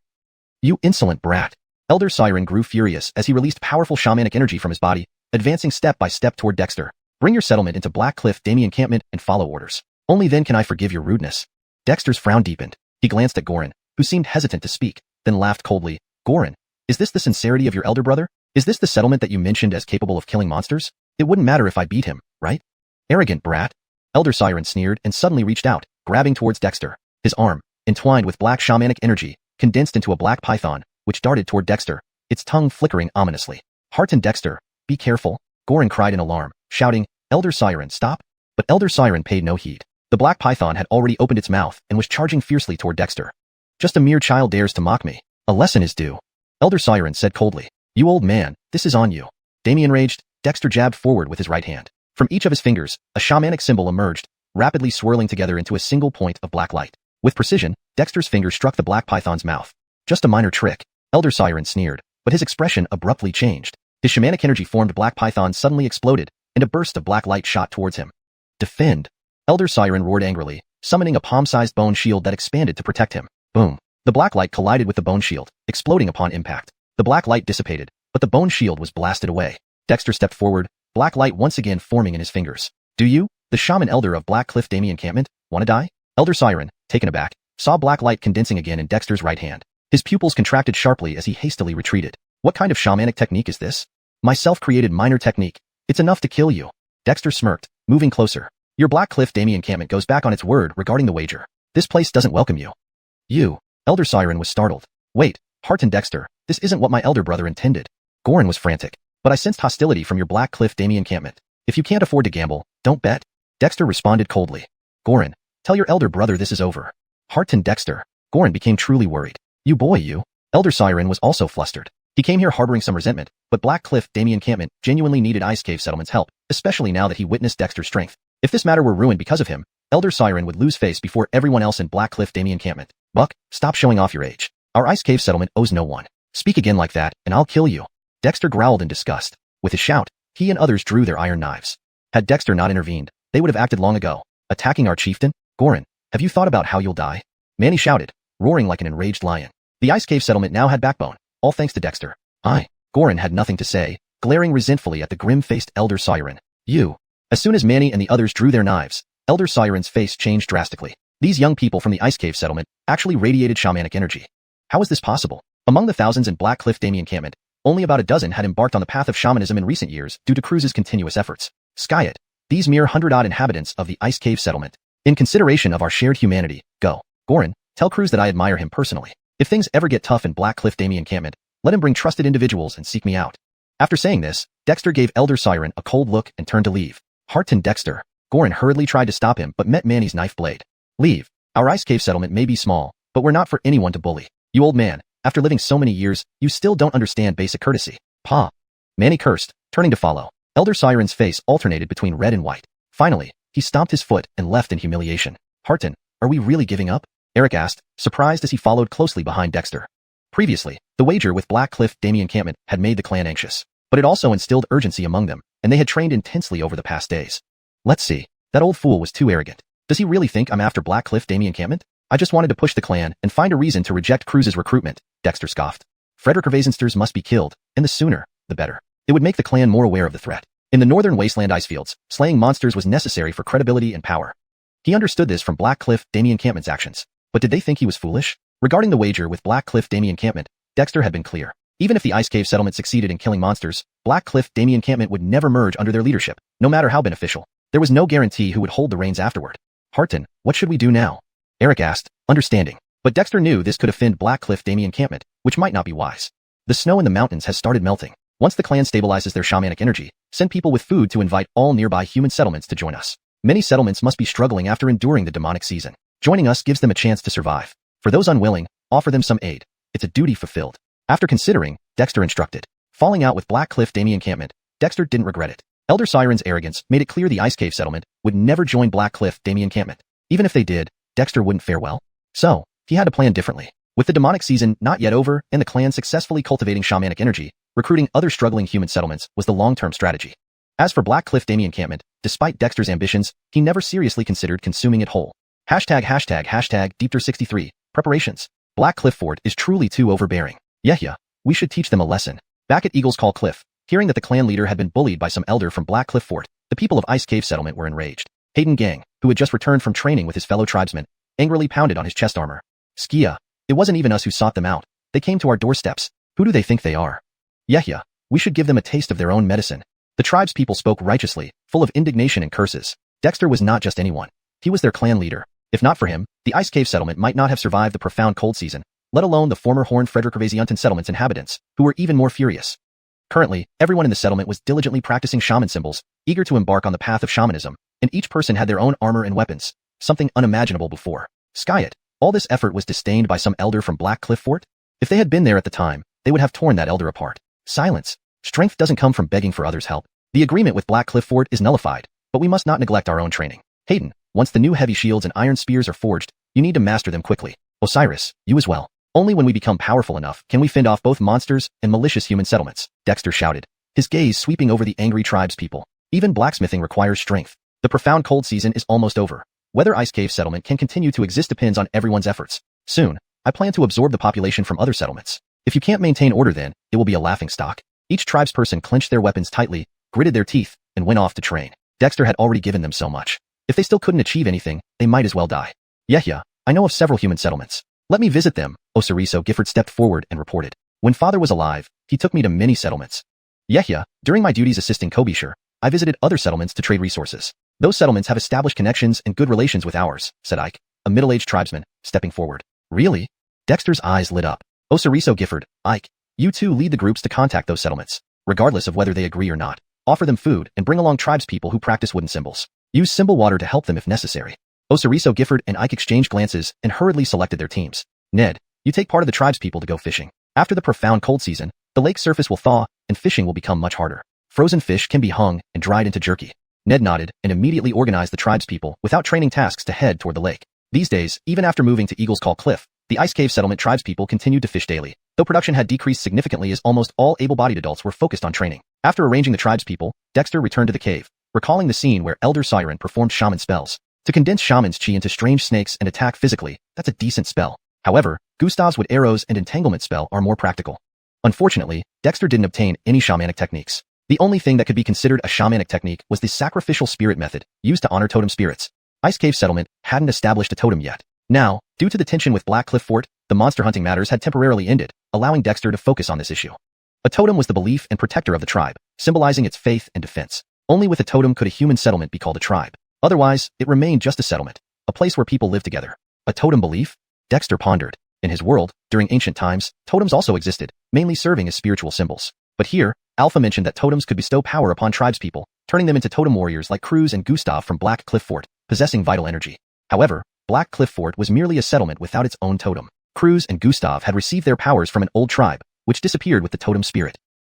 You insolent brat. Elder Siren grew furious as he released powerful shamanic energy from his body, advancing step by step toward Dexter. Bring your settlement into Black Cliff Demi encampment and follow orders. Only then can I forgive your rudeness. Dexter's frown deepened. He glanced at Gorin, who seemed hesitant to speak, then laughed coldly. Gorin, is this the sincerity of your elder brother? Is this the settlement that you mentioned as capable of killing monsters? It wouldn't matter if I beat him, right? Arrogant brat. Elder Siren sneered and suddenly reached out, grabbing towards Dexter. His arm, entwined with black shamanic energy, condensed into a black python, which darted toward Dexter, its tongue flickering ominously. Heart and Dexter, be careful, Gorin cried in alarm, shouting, Elder Siren, stop. But Elder Siren paid no heed. The black python had already opened its mouth and was charging fiercely toward Dexter. Just a mere child dares to mock me. A lesson is due. Elder Siren said coldly. You old man, this is on you. Damien raged, Dexter jabbed forward with his right hand. From each of his fingers, a shamanic symbol emerged, rapidly swirling together into a single point of black light. With precision, Dexter's finger struck the black python's mouth. Just a minor trick, Elder Siren sneered, but his expression abruptly changed. His shamanic energy-formed black python suddenly exploded, and a burst of black light shot towards him. Defend! Elder Siren roared angrily, summoning a palm-sized bone shield that expanded to protect him. Boom! The black light collided with the bone shield, exploding upon impact. The black light dissipated, but the bone shield was blasted away. Dexter stepped forward, black light once again forming in his fingers. Do you, the shaman elder of Black Cliff Demi encampment, want to die? Elder Siren, taken aback, saw black light condensing again in Dexter's right hand. His pupils contracted sharply as he hastily retreated. What kind of shamanic technique is this? My self-created minor technique. It's enough to kill you. Dexter smirked, moving closer. Your Black Cliff Demi encampment goes back on its word regarding the wager. This place doesn't welcome you. You. Elder Siren was startled. Wait, Hart and Dexter, this isn't what my elder brother intended. Gorin was frantic. But I sensed hostility from your Black Cliff Demi encampment. If you can't afford to gamble, don't bet. Dexter responded coldly. Gorin, tell your elder brother this is over. Hart and Dexter. Gorin became truly worried. You boy you. Elder Siren was also flustered. He came here harboring some resentment, but Black Cliff Demi encampment genuinely needed Ice Cave settlement's help, especially now that he witnessed Dexter's strength. If this matter were ruined because of him, Elder Siren would lose face before everyone else in Black Cliff Demi encampment. Buck, stop showing off your age. Our Ice Cave settlement owes no one. Speak again like that, and I'll kill you. Dexter growled in disgust. With his shout, he and others drew their iron knives. Had Dexter not intervened, they would have acted long ago. Attacking our chieftain? Gorin, have you thought about how you'll die? Manny shouted, roaring like an enraged lion. The Ice Cave settlement now had backbone, all thanks to Dexter. Gorin had nothing to say, glaring resentfully at the grim-faced Elder Siren. You. As soon as Manny and the others drew their knives, Elder Siren's face changed drastically. These young people from the Ice Cave settlement actually radiated shamanic energy. How was this possible? Among the thousands in Black Cliff Demi encampment, only about a dozen had embarked on the path of shamanism in recent years due to Croods' continuous efforts. Skyet, these mere 100-odd inhabitants of the Ice Cave settlement. In consideration of our shared humanity, go. Gorin, tell Croods that I admire him personally. If things ever get tough in Black Cliff Demi encampment, let him bring trusted individuals and seek me out. After saying this, Dexter gave Elder Siren a cold look and turned to leave. Hart and Dexter. Gorin hurriedly tried to stop him but met Manny's knife blade. Leave. Our Ice Cave settlement may be small, but we're not for anyone to bully. You old man, after living so many years, you still don't understand basic courtesy. Pa. Manny cursed, turning to follow. Elder Siren's face alternated between red and white. Finally, he stomped his foot and left in humiliation. Harton, are we really giving up? Eric asked, surprised as he followed closely behind Dexter. Previously, the wager with Black Cliff Demi encampment had made the clan anxious, but it also instilled urgency among them, and they had trained intensely over the past days. Let's see. That old fool was too arrogant. Does he really think I'm after Black Cliff Demi encampment? I just wanted to push the clan and find a reason to reject Croods' recruitment, Dexter scoffed. Frederick Ervazensters must be killed, and the sooner, the better. It would make the clan more aware of the threat. In the northern wasteland icefields, slaying monsters was necessary for credibility and power. He understood this from Black Cliff Demi encampment's actions, but did they think he was foolish? Regarding the wager with Black Cliff Demi encampment, Dexter had been clear. Even if the Ice Cave settlement succeeded in killing monsters, Black Cliff Demi encampment would never merge under their leadership, no matter how beneficial. There was no guarantee who would hold the reins afterward. Harton, what should we do now? Eric asked, understanding. But Dexter knew this could offend Black Cliff Demi encampment, which might not be wise. The snow in the mountains has started melting. Once the clan stabilizes their shamanic energy, Send people with food to invite all nearby human settlements to join us. Many settlements must be struggling after enduring the demonic season. Joining us gives them a chance to survive. For those unwilling, offer them some aid. It's a duty fulfilled. After considering, Dexter instructed. Falling out with Black Cliff Demi encampment, Dexter didn't regret it. Elder Siren's arrogance made it clear the Ice Cave settlement would never join Black Cliff Demi encampment. Even if they did, Dexter wouldn't fare well. So, he had to plan differently. With the demonic season not yet over and the clan successfully cultivating shamanic energy, recruiting other struggling human settlements was the long-term strategy. As for Black Cliff Demi encampment, despite Dexter's ambitions, he never seriously considered consuming it whole. #Deepter63, preparations. Black Cliff Fort is truly too overbearing. Yeah, we should teach them a lesson. Back at Eagle's Call Cliff, hearing that the clan leader had been bullied by some elder from Black Cliff Fort, the people of Ice Cave settlement were enraged. Hayden Gang, who had just returned from training with his fellow tribesmen, angrily pounded on his chest armor. Skia, it wasn't even us who sought them out. They came to our doorsteps. Who do they think they are? Yeah, we should give them a taste of their own medicine. The tribespeople spoke righteously, full of indignation and curses. Dexter was not just anyone. He was their clan leader. If not for him, the Ice Cave settlement might not have survived the profound cold season, let alone the former Horn Frederick settlement's inhabitants, who were even more furious. Currently, everyone in the settlement was diligently practicing shaman symbols, eager to embark on the path of shamanism, and each person had their own armor and weapons, something unimaginable before. Skyet, all this effort was disdained by some elder from Black Cliff Fort? If they had been there at the time, they would have torn that elder apart. Silence. Strength doesn't come from begging for others' help. The agreement with Black Cliff Fort is nullified, but we must not neglect our own training. Hayden, once the new heavy shields and iron spears are forged, you need to master them quickly. Osiris, you as well. Only when we become powerful enough can we fend off both monsters and malicious human settlements, Dexter shouted, his gaze sweeping over the angry tribespeople. Even blacksmithing requires strength. The profound cold season is almost over. Whether Ice Cave settlement can continue to exist depends on everyone's efforts. Soon, I plan to absorb the population from other settlements. If you can't maintain order then, it will be a laughingstock. Each tribesperson clenched their weapons tightly, gritted their teeth, and went off to train. Dexter had already given them so much. If they still couldn't achieve anything, they might as well die. Yeah, I know of several human settlements. Let me visit them. Osiris Gifford stepped forward and reported. When father was alive, he took me to many settlements. Yeah, during my duties assisting Kobishir, I visited other settlements to trade resources. Those settlements have established connections and good relations with ours, said Ike, a middle-aged tribesman, stepping forward. Really? Dexter's eyes lit up. Osiris Gifford, Ike, you two lead the groups to contact those settlements, regardless of whether they agree or not. Offer them food and bring along tribespeople who practice wooden symbols. Use symbol water to help them if necessary. Osiris Gifford and Ike exchanged glances and hurriedly selected their teams. Ned, you take part of the tribespeople to go fishing. After the profound cold season, the lake surface will thaw and fishing will become much harder. Frozen fish can be hung and dried into jerky. Ned nodded and immediately organized the tribespeople without training tasks to head toward the lake. These days, even after moving to Eagle's Call Cliff, the Ice Cave settlement tribespeople continued to fish daily, though production had decreased significantly as almost all able-bodied adults were focused on training. After arranging the tribespeople, Dexter returned to the cave, recalling the scene where Elder Siren performed shaman spells. To condense shaman's chi into strange snakes and attack physically, that's a decent spell. However, Gustav's wood arrows and entanglement spell are more practical. Unfortunately, Dexter didn't obtain any shamanic techniques. The only thing that could be considered a shamanic technique was the sacrificial spirit method, used to honor totem spirits. Ice Cave settlement hadn't established a totem yet. Now, due to the tension with Black Cliff Fort, the monster hunting matters had temporarily ended, allowing Dexter to focus on this issue. A totem was the belief and protector of the tribe, symbolizing its faith and defense. Only with a totem could a human settlement be called a tribe. Otherwise, it remained just a settlement, a place where people lived together. A totem belief? Dexter pondered. In his world, during ancient times, totems also existed, mainly serving as spiritual symbols. But here, Alpha mentioned that totems could bestow power upon tribespeople, turning them into totem warriors like Croods and Gustav from Black Cliff Fort, possessing vital energy. However, Black Cliff Fort was merely a settlement without its own totem. Croods and Gustav had received their powers from an old tribe, which disappeared with the totem spirit.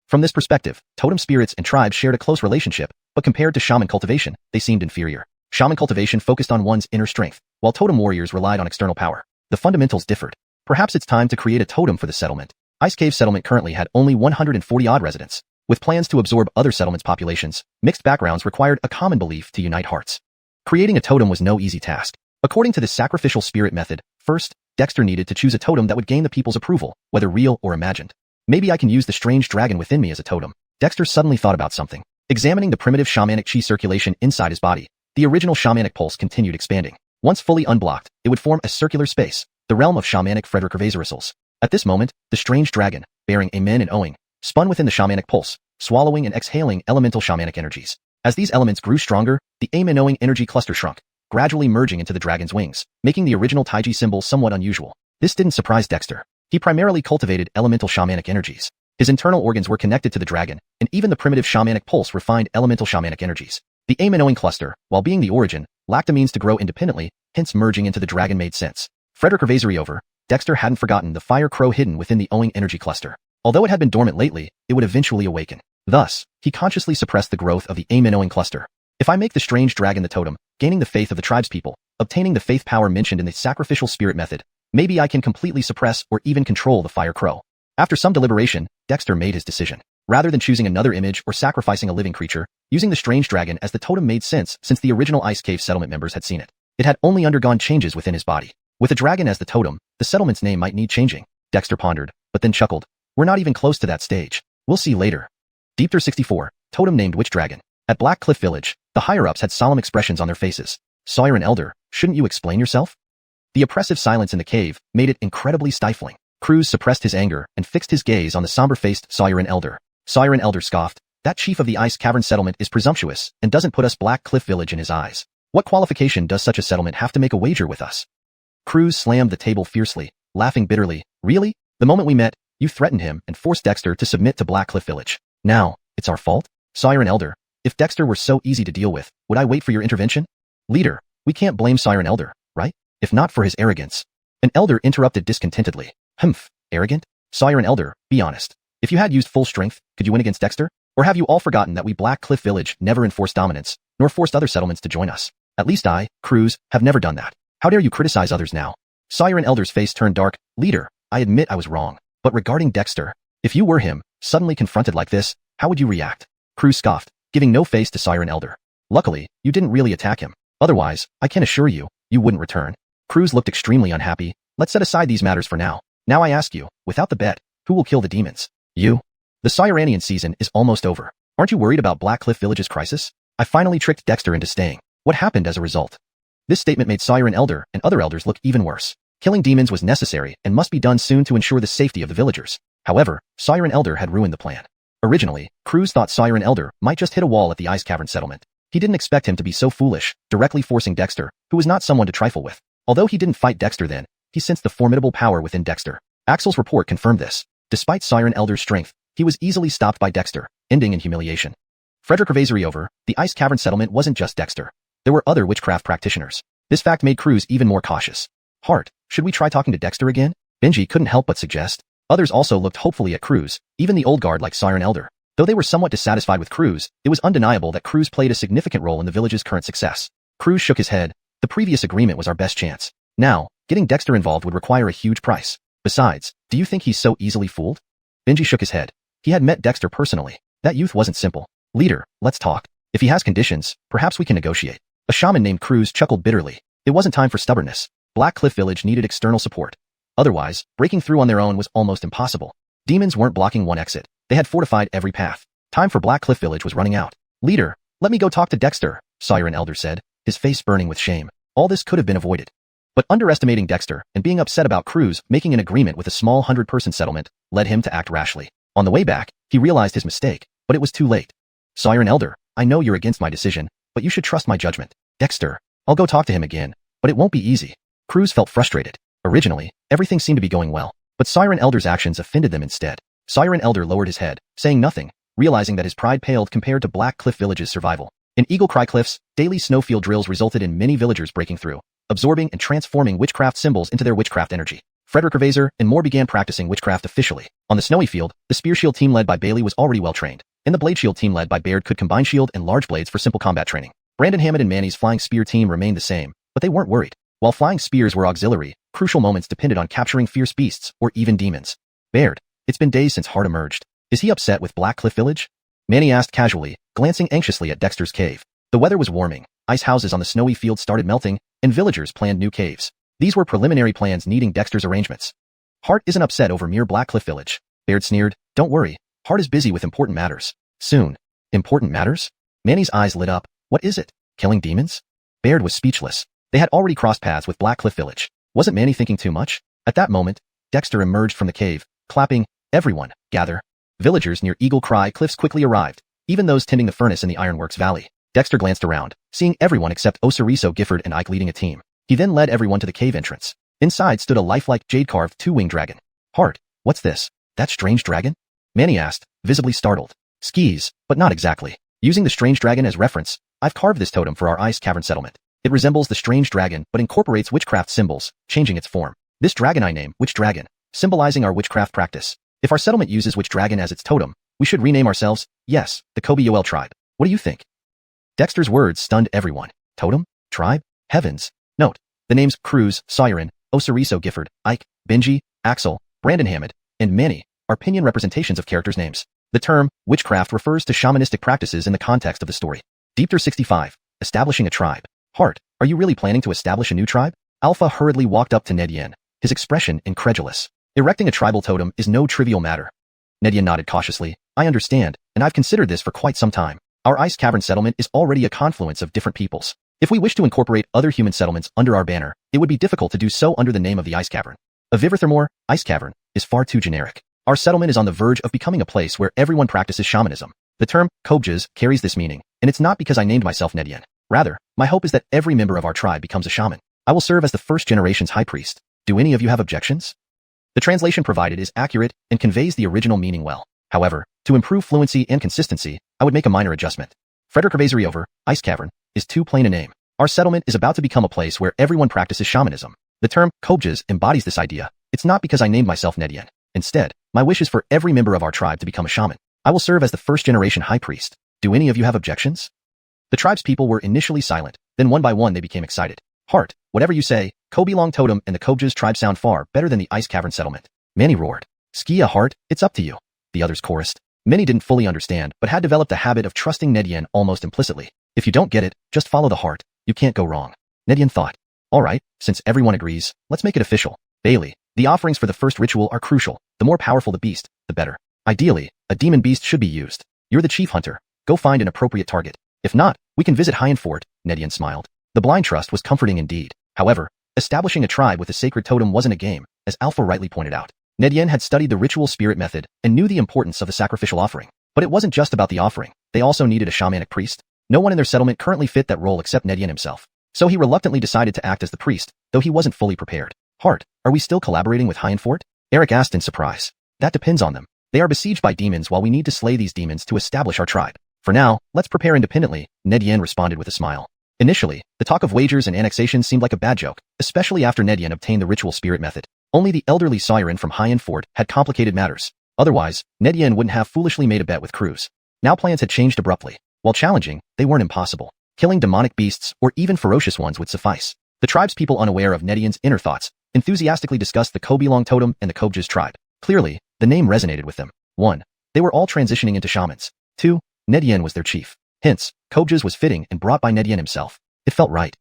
From this perspective, totem spirits and tribes shared a close relationship, but compared to shaman cultivation, they seemed inferior. Shaman cultivation focused on one's inner strength, while totem warriors relied on external power. The fundamentals differed. Perhaps it's time to create a totem for the settlement. Ice Cave settlement currently had only 140-odd residents. With plans to absorb other settlements' populations, mixed backgrounds required a common belief to unite hearts. Creating a totem was no easy task. According to the sacrificial spirit method, first, Dexter needed to choose a totem that would gain the people's approval, whether real or imagined. Maybe I can use the strange dragon within me as a totem. Dexter suddenly thought about something. Examining the primitive shamanic chi circulation inside his body, the original shamanic pulse continued expanding. Once fully unblocked, it would form a circular space, the realm of shamanic Frederick. At this moment, the strange dragon, bearing Amen and Oing, spun within the shamanic pulse, swallowing and exhaling elemental shamanic energies. As these elements grew stronger, the Amen Oing energy cluster shrunk, gradually merging into the dragon's wings, making the original Taiji symbol somewhat unusual. This didn't surprise Dexter. He primarily cultivated elemental shamanic energies. His internal organs were connected to the dragon, and even the primitive shamanic pulse refined elemental shamanic energies. The immortals cluster, while being the origin, lacked a means to grow independently, hence merging into the dragon made sense. Frederick over, Dexter hadn't forgotten the fire crow hidden within the owing energy cluster. Although it had been dormant lately, it would eventually awaken. Thus, he consciously suppressed the growth of the immortals cluster. If I make the strange dragon the totem, gaining the faith of the tribespeople, obtaining the faith power mentioned in the sacrificial spirit method, maybe I can completely suppress or even control the fire crow. After some deliberation, Dexter made his decision. Rather than choosing another image or sacrificing a living creature, using the strange dragon as the totem made sense since the original Ice Cave settlement members had seen it. It had only undergone changes within his body. With a dragon as the totem, the settlement's name might need changing. Dexter pondered, but then chuckled. We're not even close to that stage. We'll see later. Deepter 64, totem named Witch Dragon. At Black Cliff Village, the higher-ups had solemn expressions on their faces. Sawyer and Elder, shouldn't you explain yourself? The oppressive silence in the cave made it incredibly stifling. Croods suppressed his anger and fixed his gaze on the somber-faced Sawyer and Elder. Sawyer and Elder scoffed. That chief of the Ice Cavern settlement is presumptuous and doesn't put us Black Cliff Village in his eyes. What qualification does such a settlement have to make a wager with us? Croods slammed the table fiercely, laughing bitterly. Really? The moment we met, you threatened him and forced Dexter to submit to Black Cliff Village. Now, it's our fault? Sawyer and Elder, if Dexter were so easy to deal with, would I wait for your intervention? Leader, we can't blame Sawyer and Elder, right? If not for his arrogance. An Elder interrupted discontentedly. Humph, arrogant? Sawyer and Elder, be honest. If you had used full strength, could you win against Dexter? Or have you all forgotten that we Black Cliff Village never enforced dominance, nor forced other settlements to join us? At least I, Croods, have never done that. How dare you criticize others now? Sawyer and Elder's face turned dark. Leader, I admit I was wrong. But regarding Dexter, if you were him, suddenly confronted like this, how would you react? Croods scoffed, giving no face to Sawyer and Elder. Luckily, you didn't really attack him. Otherwise, I can assure you, you wouldn't return. Croods looked extremely unhappy. Let's set aside these matters for now. Now I ask you, without the bet, who will kill the demons? You? The Sawyeranian season is almost over. Aren't you worried about Black Cliff Village's crisis? I finally tricked Dexter into staying. What happened as a result? This statement made Sawyer and Elder and other elders look even worse. Killing demons was necessary and must be done soon to ensure the safety of the villagers. However, Sawyer and Elder had ruined the plan. Originally, Croods thought Sawyer and Elder might just hit a wall at the Ice Cavern settlement. He didn't expect him to be so foolish, directly forcing Dexter, who was not someone to trifle with. Although he didn't fight Dexter then, he sensed the formidable power within Dexter. Axel's report confirmed this. Despite Sawyer and Elder's strength, he was easily stopped by Dexter, ending in humiliation. Frederick over, the Ice Cavern settlement wasn't just Dexter. There were other witchcraft practitioners. This fact made Croods even more cautious. Hart, should we try talking to Dexter again? Benji couldn't help but suggest. Others also looked hopefully at Croods, even the old guard like Sawyer and Elder. Though they were somewhat dissatisfied with Croods, it was undeniable that Croods played a significant role in the village's current success. Croods shook his head. The previous agreement was our best chance. Now, getting Dexter involved would require a huge price. Besides, do you think he's so easily fooled? Benji shook his head. He had met Dexter personally. That youth wasn't simple. Leader, let's talk. If he has conditions, perhaps we can negotiate. A shaman named Croods chuckled bitterly. It wasn't time for stubbornness. Black Cliff Village needed external support. Otherwise, breaking through on their own was almost impossible. Demons weren't blocking one exit. They had fortified every path. Time for Black Cliff Village was running out. Leader, let me go talk to Dexter, Sawyer and Elder said, his face burning with shame. All this could have been avoided. But underestimating Dexter and being upset about Croods making an agreement with a small 100-person settlement led him to act rashly. On the way back, he realized his mistake, but it was too late. Sawyer and Elder, I know you're against my decision, but you should trust my judgment. Dexter, I'll go talk to him again, but it won't be easy. Croods felt frustrated. Originally, everything seemed to be going well, but Sawyer and Elder's actions offended them instead. Sawyer and Elder lowered his head, saying nothing, realizing that his pride paled compared to Black Cliff Village's survival. In Eagle Cry Cliffs, daily snowfield drills resulted in many villagers breaking through, absorbing and transforming witchcraft symbols into their witchcraft energy. Frederick and more began practicing witchcraft officially. On the snowy field, the spear shield team led by Bailey was already well trained, and the blade shield team led by Baird could combine shield and large blades for simple combat training. Brandon Hammond and Manny's flying spear team remained the same, but they weren't worried. While flying spears were auxiliary, crucial moments depended on capturing fierce beasts or even demons. Baird, it's been days since Hart emerged. Is he upset with Black Cliff Village? Manny asked casually, glancing anxiously at Dexter's cave. The weather was warming, ice houses on the snowy field started melting, and villagers planned new caves. These were preliminary plans needing Dexter's arrangements. Hart isn't upset over mere Black Cliff Village. Baird sneered, don't worry, Hart is busy with important matters. Soon. Important matters? Manny's eyes lit up. What is it? Killing demons? Baird was speechless. They had already crossed paths with Black Cliff Village. Wasn't Manny thinking too much? At that moment, Dexter emerged from the cave, clapping, everyone, gather. Villagers near Eagle Cry Cliffs quickly arrived, even those tending the furnace in the Ironworks Valley. Dexter glanced around, seeing everyone except Osiriso, Gifford, and Ike leading a team. He then led everyone to the cave entrance. Inside stood a lifelike jade-carved two-winged dragon. Hart, what's this? That strange dragon? Manny asked, visibly startled. Skis, but not exactly. Using the strange dragon as reference, I've carved this totem for our ice cavern settlement. It resembles the strange dragon but incorporates witchcraft symbols, changing its form. This dragon I name Witch Dragon, symbolizing our witchcraft practice. If our settlement uses Witch Dragon as its totem, we should rename ourselves, yes, the Kobe-Yoel tribe. What do you think? Dexter's words stunned everyone. Totem? Tribe? Heavens. Note, the names Croods, Xiuxian, Osiriso Gifford, Ike, Benji, Axel, Brandon Hammond, and Manny are pinyin representations of characters' names. The term, witchcraft refers to shamanistic practices in the context of the story. Deepter 65. Establishing a tribe. Heart, are you really planning to establish a new tribe? Alpha hurriedly walked up to Ned Yen, his expression incredulous. Erecting a tribal totem is no trivial matter. Ned Yen nodded cautiously. I understand, and I've considered this for quite some time. Our ice cavern settlement is already a confluence of different peoples. If we wish to incorporate other human settlements under our banner, it would be difficult to do so under the name of the ice cavern. A Viverthermore, ice cavern, is far too generic. Our settlement is on the verge of becoming a place where everyone practices shamanism. The term, Kobjas, carries this meaning, and it's not because I named myself Ned Yen. Rather, my hope is that every member of our tribe becomes a shaman. I will serve as the first generation's high priest. Do any of you have objections? The translation provided is accurate and conveys the original meaning well. However, to improve fluency and consistency, I would make a minor adjustment. Frederick Cervezeri over, Ice Cavern, is too plain a name. Our settlement is about to become a place where everyone practices shamanism. The term, Kobjas, embodies this idea. It's not because I named myself Ned Yen. Instead, my wish is for every member of our tribe to become a shaman. I will serve as the first generation high priest. Do any of you have objections? The tribe's people were initially silent, then one by one they became excited. Heart, whatever you say, Kobe Long Totem and the Kobjas tribe sound far better than the Ice Cavern settlement. Manny roared. Skia Heart, it's up to you. The others chorused. Many didn't fully understand, but had developed a habit of trusting Ned Yen almost implicitly. If you don't get it, just follow the heart. You can't go wrong. Ned Yen thought. All right, since everyone agrees, let's make it official. Bailey, the offerings for the first ritual are crucial. The more powerful the beast, the better. Ideally, a demon beast should be used. You're the chief hunter. Go find an appropriate target. If not, we can visit Xuanhuan Fort, Ned Yen smiled. The blind trust was comforting indeed. However, establishing a tribe with a sacred totem wasn't a game, as Alpha rightly pointed out. Ned Yen had studied the ritual spirit method and knew the importance of the sacrificial offering. But it wasn't just about the offering. They also needed a shamanic priest. No one in their settlement currently fit that role except Ned Yen himself. So he reluctantly decided to act as the priest, though he wasn't fully prepared. Heart, are we still collaborating with Xuanhuan Fort? Eric asked in surprise. That depends on them. They are besieged by demons while we need to slay these demons to establish our tribe. For now, let's prepare independently, Ned Yen responded with a smile. Initially, the talk of wagers and annexation seemed like a bad joke, especially after Ned Yen obtained the ritual spirit method. Only the elderly Xiuxian from Xuanhuan Fort had complicated matters. Otherwise, Ned Yen wouldn't have foolishly made a bet with Croods. Now plans had changed abruptly. While challenging, they weren't impossible. Killing demonic beasts or even ferocious ones would suffice. The tribe's people unaware of Ned Yen's inner thoughts enthusiastically discussed the Kobe Long Totem and the Kobjas tribe. Clearly, the name resonated with them. 1. They were all transitioning into shamans. 2. Ned Yen was their chief. Hence, Kobjas was fitting and brought by Ned Yen himself. It felt right.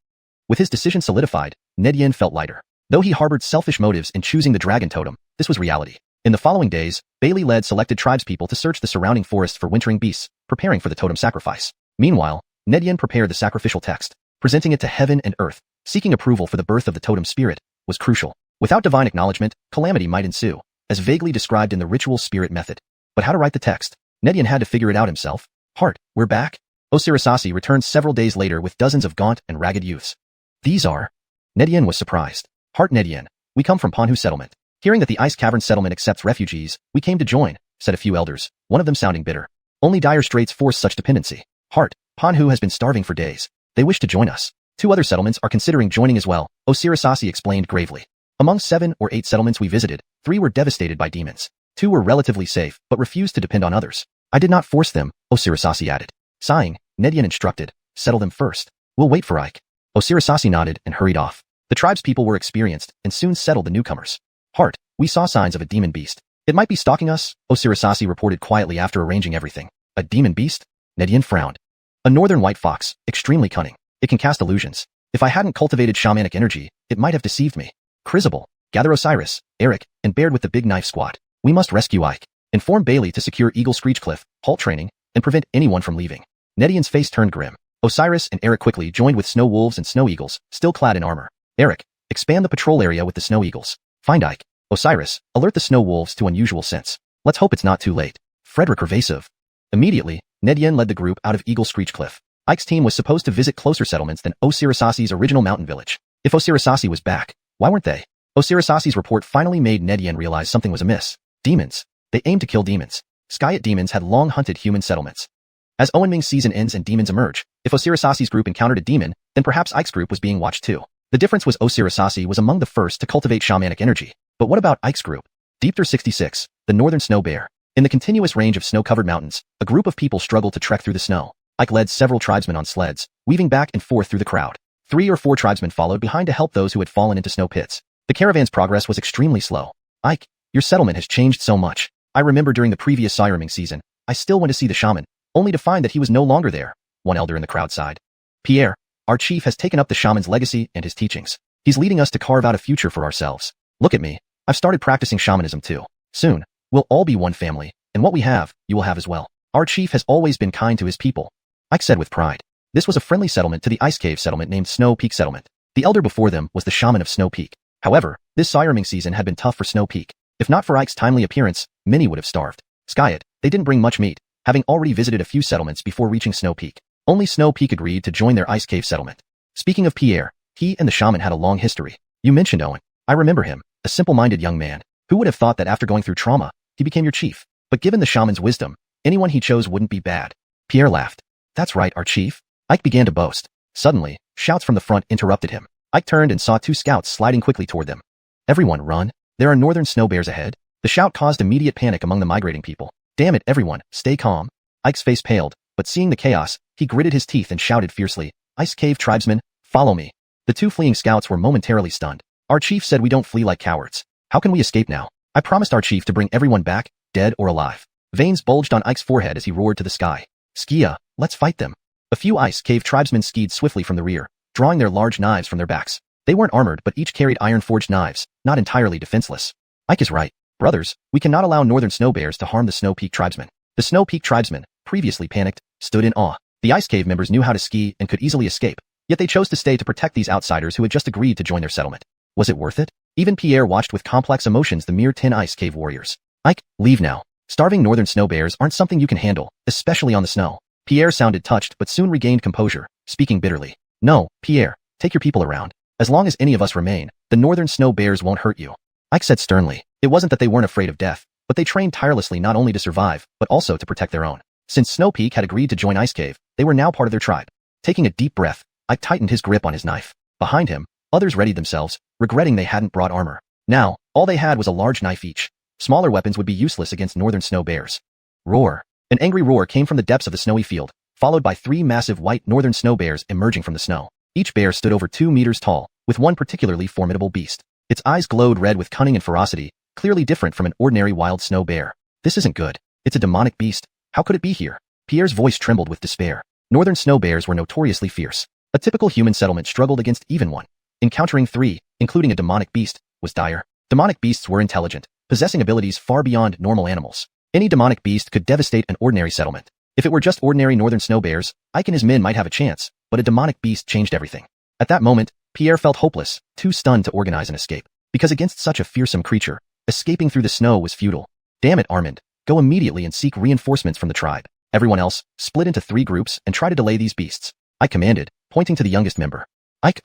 With his decision solidified, Ned Yen felt lighter. Though he harbored selfish motives in choosing the dragon totem, this was reality. In the following days, Bailey led selected tribespeople to search the surrounding forests for wintering beasts, preparing for the totem sacrifice. Meanwhile, Ned Yen prepared the sacrificial text, presenting it to heaven and earth. Seeking approval for the birth of the totem spirit was crucial. Without divine acknowledgement, calamity might ensue, as vaguely described in the ritual spirit method. But how to write the text? Ned Yen had to figure it out himself. Heart, we're back? Osirasasi returned several days later with dozens of gaunt and ragged youths. These are... Ned Yen was surprised. Heart Ned Yen, we come from Ponhu settlement. Hearing that the Ice Cavern settlement accepts refugees, we came to join, said a few elders, one of them sounding bitter. Only dire straits force such dependency. Heart, Ponhu has been starving for days. They wish to join us. 2 other settlements are considering joining as well, Osirasasi explained gravely. Among 7 or 8 settlements we visited, 3 were devastated by demons. 2 were relatively safe, but refused to depend on others. I did not force them, Osirasasi added. Sighing, Ned Yen instructed, settle them first. We'll wait for Ike. Osirasasi nodded and hurried off. The tribe's people were experienced and soon settled the newcomers. Heart, we saw signs of a demon beast. It might be stalking us, Osirasasi reported quietly after arranging everything. A demon beast? Ned Yen frowned. A northern white fox, extremely cunning. It can cast illusions. If I hadn't cultivated shamanic energy, it might have deceived me. Chrysabil, gather Osiris, Eric, and Baird with the big knife squad. We must rescue Ike. Inform Bailey to secure Eagle Screech Cliff, halt training, and prevent anyone from leaving. Ned Yen's face turned grim. Osiris and Eric quickly joined with Snow Wolves and Snow Eagles, still clad in armor. Eric, expand the patrol area with the Snow Eagles. Find Ike. Osiris, alert the Snow Wolves to unusual scents. Let's hope it's not too late. Frederick Pervasive. Immediately, Ned Yen led the group out of Eagle Screech Cliff. Ike's team was supposed to visit closer settlements than Osirasasi's original mountain village. If Osirasasi was back, why weren't they? Osirasasi's report finally made Ned Yen realize something was amiss. Demons. They aimed to kill demons. Skyat demons had long hunted human settlements. As Owenming's season ends and demons emerge, if Osirasasi's group encountered a demon, then perhaps Ike's group was being watched too. The difference was Osirasasi was among the first to cultivate shamanic energy. But what about Ike's group? Deepter 66, the northern snow bear. In the continuous range of snow-covered mountains, a group of people struggled to trek through the snow. Ike led several tribesmen on sleds, weaving back and forth through the crowd. 3 or 4 tribesmen followed behind to help those who had fallen into snow pits. The caravan's progress was extremely slow. Ike, your settlement has changed so much. I remember during the previous Siraming season, I still went to see the shaman, only to find that he was no longer there, one elder in the crowd sighed. Pierre, our chief has taken up the shaman's legacy and his teachings. He's leading us to carve out a future for ourselves. Look at me. I've started practicing shamanism too. Soon, we'll all be one family, and what we have, you will have as well. Our chief has always been kind to his people, Ike said with pride. This was a friendly settlement to the ice cave settlement named Snow Peak Settlement. The elder before them was the shaman of Snow Peak. However, this Siraming season had been tough for Snow Peak. If not for Ike's timely appearance, many would have starved. Skyat, they didn't bring much meat, having already visited a few settlements before reaching Snow Peak. Only Snow Peak agreed to join their ice cave settlement. Speaking of Pierre, he and the shaman had a long history. You mentioned Owen. I remember him, a simple-minded young man. Who would have thought that after going through trauma, he became your chief? But given the shaman's wisdom, anyone he chose wouldn't be bad. Pierre laughed. That's right, our chief. Ike began to boast. Suddenly, shouts from the front interrupted him. Ike turned and saw 2 scouts sliding quickly toward them. Everyone run. There are northern snow bears ahead. The shout caused immediate panic among the migrating people. Damn it, everyone, stay calm. Ike's face paled, but seeing the chaos, he gritted his teeth and shouted fiercely, Ice Cave tribesmen, follow me. The 2 fleeing scouts were momentarily stunned. Our chief said we don't flee like cowards. How can we escape now? I promised our chief to bring everyone back, dead or alive. Veins bulged on Ike's forehead as he roared to the sky. Skia, let's fight them. A few ice cave tribesmen skied swiftly from the rear, drawing their large knives from their backs. They weren't armored but each carried iron-forged knives, not entirely defenseless. Ike is right. Brothers, we cannot allow northern snow bears to harm the Snow Peak tribesmen. The Snow Peak tribesmen, previously panicked, stood in awe. The ice cave members knew how to ski and could easily escape, yet they chose to stay to protect these outsiders who had just agreed to join their settlement. Was it worth it? Even Pierre watched with complex emotions the mere 10 ice cave warriors. Ike, leave now. Starving northern snow bears aren't something you can handle, especially on the snow. Pierre sounded touched but soon regained composure, speaking bitterly. No, Pierre, take your people around. As long as any of us remain, the northern snow bears won't hurt you. Ike said sternly. It wasn't that they weren't afraid of death, but they trained tirelessly not only to survive, but also to protect their own. Since Snow Peak had agreed to join Ice Cave, they were now part of their tribe. Taking a deep breath, Ike tightened his grip on his knife. Behind him, others readied themselves, regretting they hadn't brought armor. Now, all they had was a large knife each. Smaller weapons would be useless against northern snow bears. Roar. An angry roar came from the depths of the snowy field, followed by 3 massive white northern snow bears emerging from the snow. Each bear stood over 2 meters tall, with one particularly formidable beast. Its eyes glowed red with cunning and ferocity, clearly different from an ordinary wild snow bear. This isn't good. It's a demonic beast. How could it be here? Pierre's voice trembled with despair. Northern snow bears were notoriously fierce. A typical human settlement struggled against even one. Encountering 3, including a demonic beast, was dire. Demonic beasts were intelligent, possessing abilities far beyond normal animals. Any demonic beast could devastate an ordinary settlement. If it were just ordinary northern snow bears, Ike and his men might have a chance, but a demonic beast changed everything. At that moment, Pierre felt hopeless, too stunned to organize an escape. Because against such a fearsome creature, escaping through the snow was futile. Damn it, Armand. Go immediately and seek reinforcements from the tribe. Everyone else, split into 3 groups and try to delay these beasts. Ike commanded, pointing to the youngest member. Ike,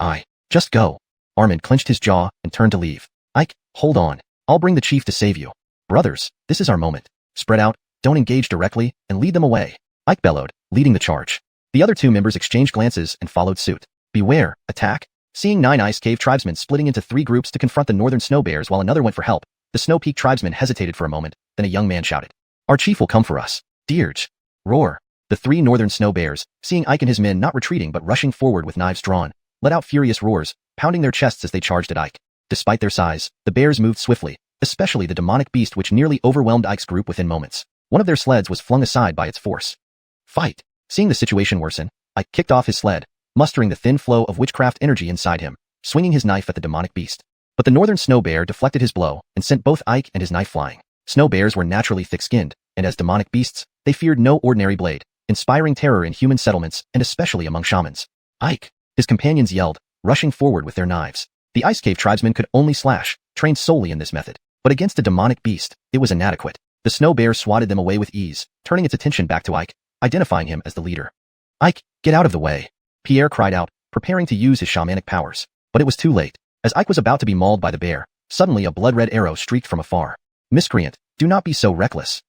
just go. Armand clenched his jaw and turned to leave. Ike, hold on. I'll bring the chief to save you. Brothers, this is our moment. Spread out, don't engage directly, and lead them away. Ike bellowed, leading the charge. The other 2 members exchanged glances and followed suit. Beware, attack. Seeing 9 ice cave tribesmen splitting into 3 groups to confront the northern snow bears while another went for help, the Snow Peak tribesmen hesitated for a moment, then a young man shouted. Our chief will come for us. Dirge. Roar. The 3 northern snow bears, seeing Ike and his men not retreating but rushing forward with knives drawn, let out furious roars, pounding their chests as they charged at Ike. Despite their size, the bears moved swiftly, especially the demonic beast which nearly overwhelmed Ike's group within moments. One of their sleds was flung aside by its force. Fight. Seeing the situation worsen, Ike kicked off his sled, mustering the thin flow of witchcraft energy inside him, swinging his knife at the demonic beast. But the northern snow bear deflected his blow and sent both Ike and his knife flying. Snow bears were naturally thick-skinned, and as demonic beasts, they feared no ordinary blade, inspiring terror in human settlements and especially among shamans. Ike! His companions yelled, rushing forward with their knives. The ice cave tribesmen could only slash, trained solely in this method. But against a demonic beast, it was inadequate. The snow bear swatted them away with ease, turning its attention back to Ike, identifying him as the leader. Ike, get out of the way! Pierre cried out, preparing to use his shamanic powers. But it was too late. As Ike was about to be mauled by the bear, suddenly a blood-red arrow streaked from afar. Miscreant, do not be so reckless.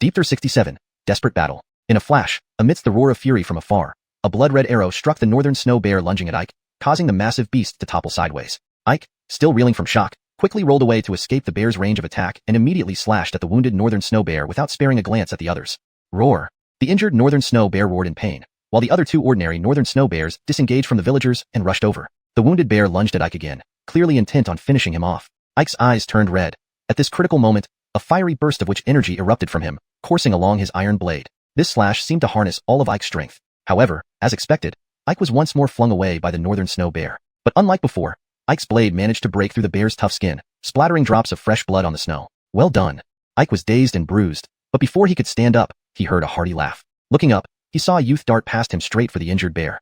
Deepter 67. Desperate battle. In a flash, amidst the roar of fury from afar, a blood-red arrow struck the northern snow bear lunging at Ike, causing the massive beast to topple sideways. Ike, still reeling from shock, quickly rolled away to escape the bear's range of attack and immediately slashed at the wounded northern snow bear without sparing a glance at the others. Roar. The injured northern snow bear roared in pain, while the other two ordinary northern snow bears disengaged from the villagers and rushed over. The wounded bear lunged at Ike again, clearly intent on finishing him off. Ike's eyes turned red. At this critical moment, a fiery burst of which energy erupted from him, coursing along his iron blade. This slash seemed to harness all of Ike's strength. However, as expected, Ike was once more flung away by the northern snow bear. But unlike before, Ike's blade managed to break through the bear's tough skin, splattering drops of fresh blood on the snow. Well done. Ike was dazed and bruised, but before he could stand up, he heard a hearty laugh. Looking up, he saw a youth dart past him straight for the injured bear.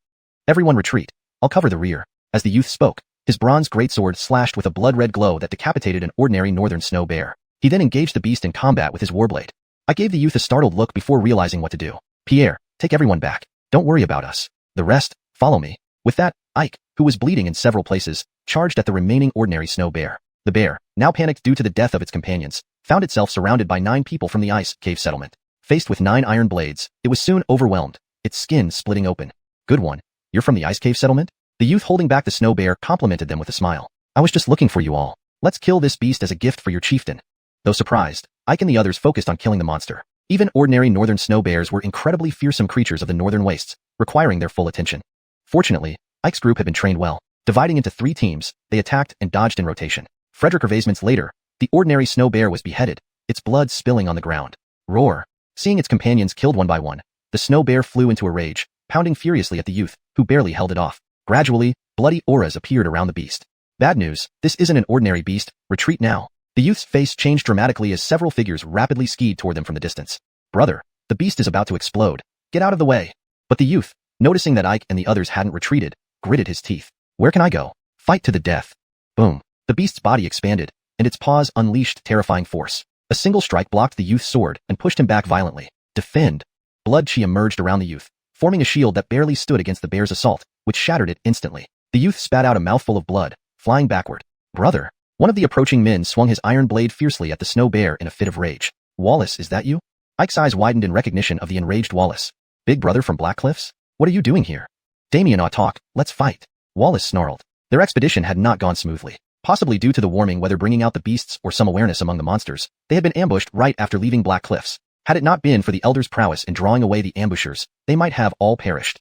Everyone retreat. I'll cover the rear. As the youth spoke, his bronze greatsword slashed with a blood-red glow that decapitated an ordinary northern snow bear. He then engaged the beast in combat with his warblade. I gave the youth a startled look before realizing what to do. Pierre, take everyone back. Don't worry about us. The rest, follow me. With that, Ike, who was bleeding in several places, charged at the remaining ordinary snow bear. The bear, now panicked due to the death of its companions, found itself surrounded by 9 people from the ice cave settlement. Faced with 9 iron blades, it was soon overwhelmed, its skin splitting open. Good one. You're from the ice cave settlement? The youth holding back the snow bear complimented them with a smile. I was just looking for you all. Let's kill this beast as a gift for your chieftain. Though surprised, Ike and the others focused on killing the monster. Even ordinary northern snow bears were incredibly fearsome creatures of the northern wastes, requiring their full attention. Fortunately, Ike's group had been trained well. Dividing into 3 teams, they attacked and dodged in rotation. Frederick Ervasements later, the ordinary snow bear was beheaded, its blood spilling on the ground. Roar. Seeing its companions killed one by one, the snow bear flew into a rage, pounding furiously at the youth, who barely held it off. Gradually, bloody auras appeared around the beast. Bad news, this isn't an ordinary beast, retreat now. The youth's face changed dramatically as several figures rapidly skied toward them from the distance. Brother, the beast is about to explode. Get out of the way. But the youth, noticing that Ike and the others hadn't retreated, gritted his teeth. Where can I go? Fight to the death. Boom. The beast's body expanded, and its paws unleashed terrifying force. A single strike blocked the youth's sword and pushed him back violently. Defend. Blood chi emerged around the youth, forming a shield that barely stood against the bear's assault, which shattered it instantly. The youth spat out a mouthful of blood, flying backward. Brother. One of the approaching men swung his iron blade fiercely at the snow bear in a fit of rage. Wallace, is that you? Ike's eyes widened in recognition of the enraged Wallace. Big brother from Black Cliffs? What are you doing here? Damien ought talk, let's fight. Wallace snarled. Their expedition had not gone smoothly. Possibly due to the warming weather bringing out the beasts or some awareness among the monsters, they had been ambushed right after leaving Black Cliffs. Had it not been for the elders' prowess in drawing away the ambushers, they might have all perished.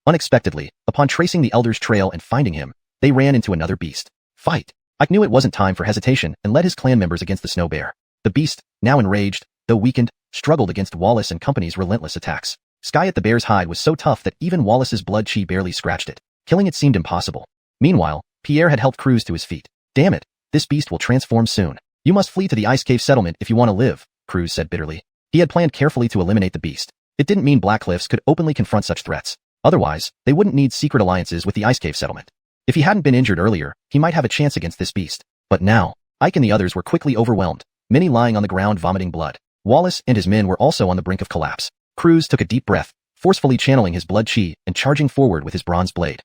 Unexpectedly, upon tracing the elder's trail and finding him, they ran into another beast. Fight! Ike knew it wasn't time for hesitation and led his clan members against the snow bear. The beast, now enraged, though weakened, struggled against Wallace and company's relentless attacks. Sky at the bear's hide was so tough that even Wallace's blood chi barely scratched it. Killing it seemed impossible. Meanwhile, Pierre had helped Croods to his feet. Damn it, this beast will transform soon. You must flee to the ice cave settlement if you want to live, Croods said bitterly. He had planned carefully to eliminate the beast. It didn't mean Black Cliffs could openly confront such threats. Otherwise, they wouldn't need secret alliances with the ice cave settlement. If he hadn't been injured earlier, he might have a chance against this beast. But now, Ike and the others were quickly overwhelmed, many lying on the ground vomiting blood. Wallace and his men were also on the brink of collapse. Croods took a deep breath, forcefully channeling his blood chi and charging forward with his bronze blade.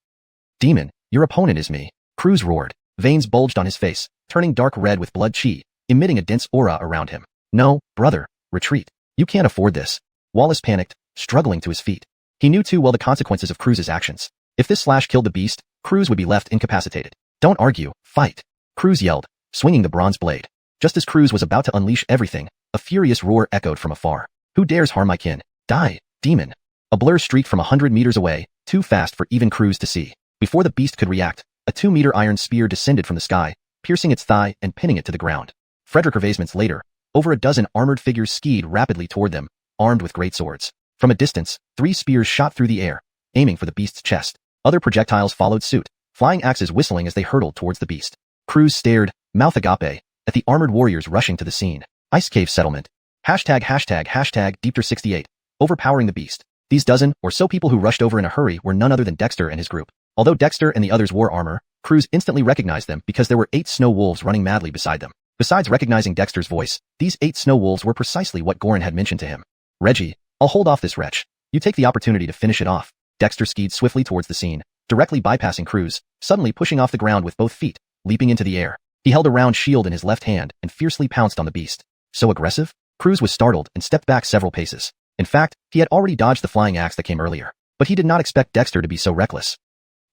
Demon, your opponent is me. Croods roared. Veins bulged on his face, turning dark red with blood chi, emitting a dense aura around him. No, brother, retreat. You can't afford this. Wallace panicked, struggling to his feet. He knew too well the consequences of Croods' actions. If this slash killed the beast, Croods would be left incapacitated. Don't argue, fight. Croods yelled, swinging the bronze blade. Just as Croods was about to unleash everything, a furious roar echoed from afar. Who dares harm my kin? Die, demon. A blur streaked from 100 meters away, too fast for even Croods to see. Before the beast could react, a 2-meter iron spear descended from the sky, piercing its thigh and pinning it to the ground. Frederick Ervasements later, over a dozen armored figures skied rapidly toward them, armed with great swords. From a distance, 3 spears shot through the air, aiming for the beast's chest. Other projectiles followed suit, flying axes whistling as they hurtled towards the beast. Croods stared, mouth agape, at the armored warriors rushing to the scene. Ice cave settlement. Hashtag Deepter 68, overpowering the beast. These dozen or so people who rushed over in a hurry were none other than Dexter and his group. Although Dexter and the others wore armor, Croods instantly recognized them because there were 8 snow wolves running madly beside them. Besides recognizing Dexter's voice, these 8 snow wolves were precisely what Goran had mentioned to him. Reggie, I'll hold off this wretch. You take the opportunity to finish it off. Dexter skied swiftly towards the scene, directly bypassing Croods, suddenly pushing off the ground with both feet, leaping into the air. He held a round shield in his left hand and fiercely pounced on the beast. So aggressive? Croods was startled and stepped back several paces. In fact, he had already dodged the flying axe that came earlier. But he did not expect Dexter to be so reckless.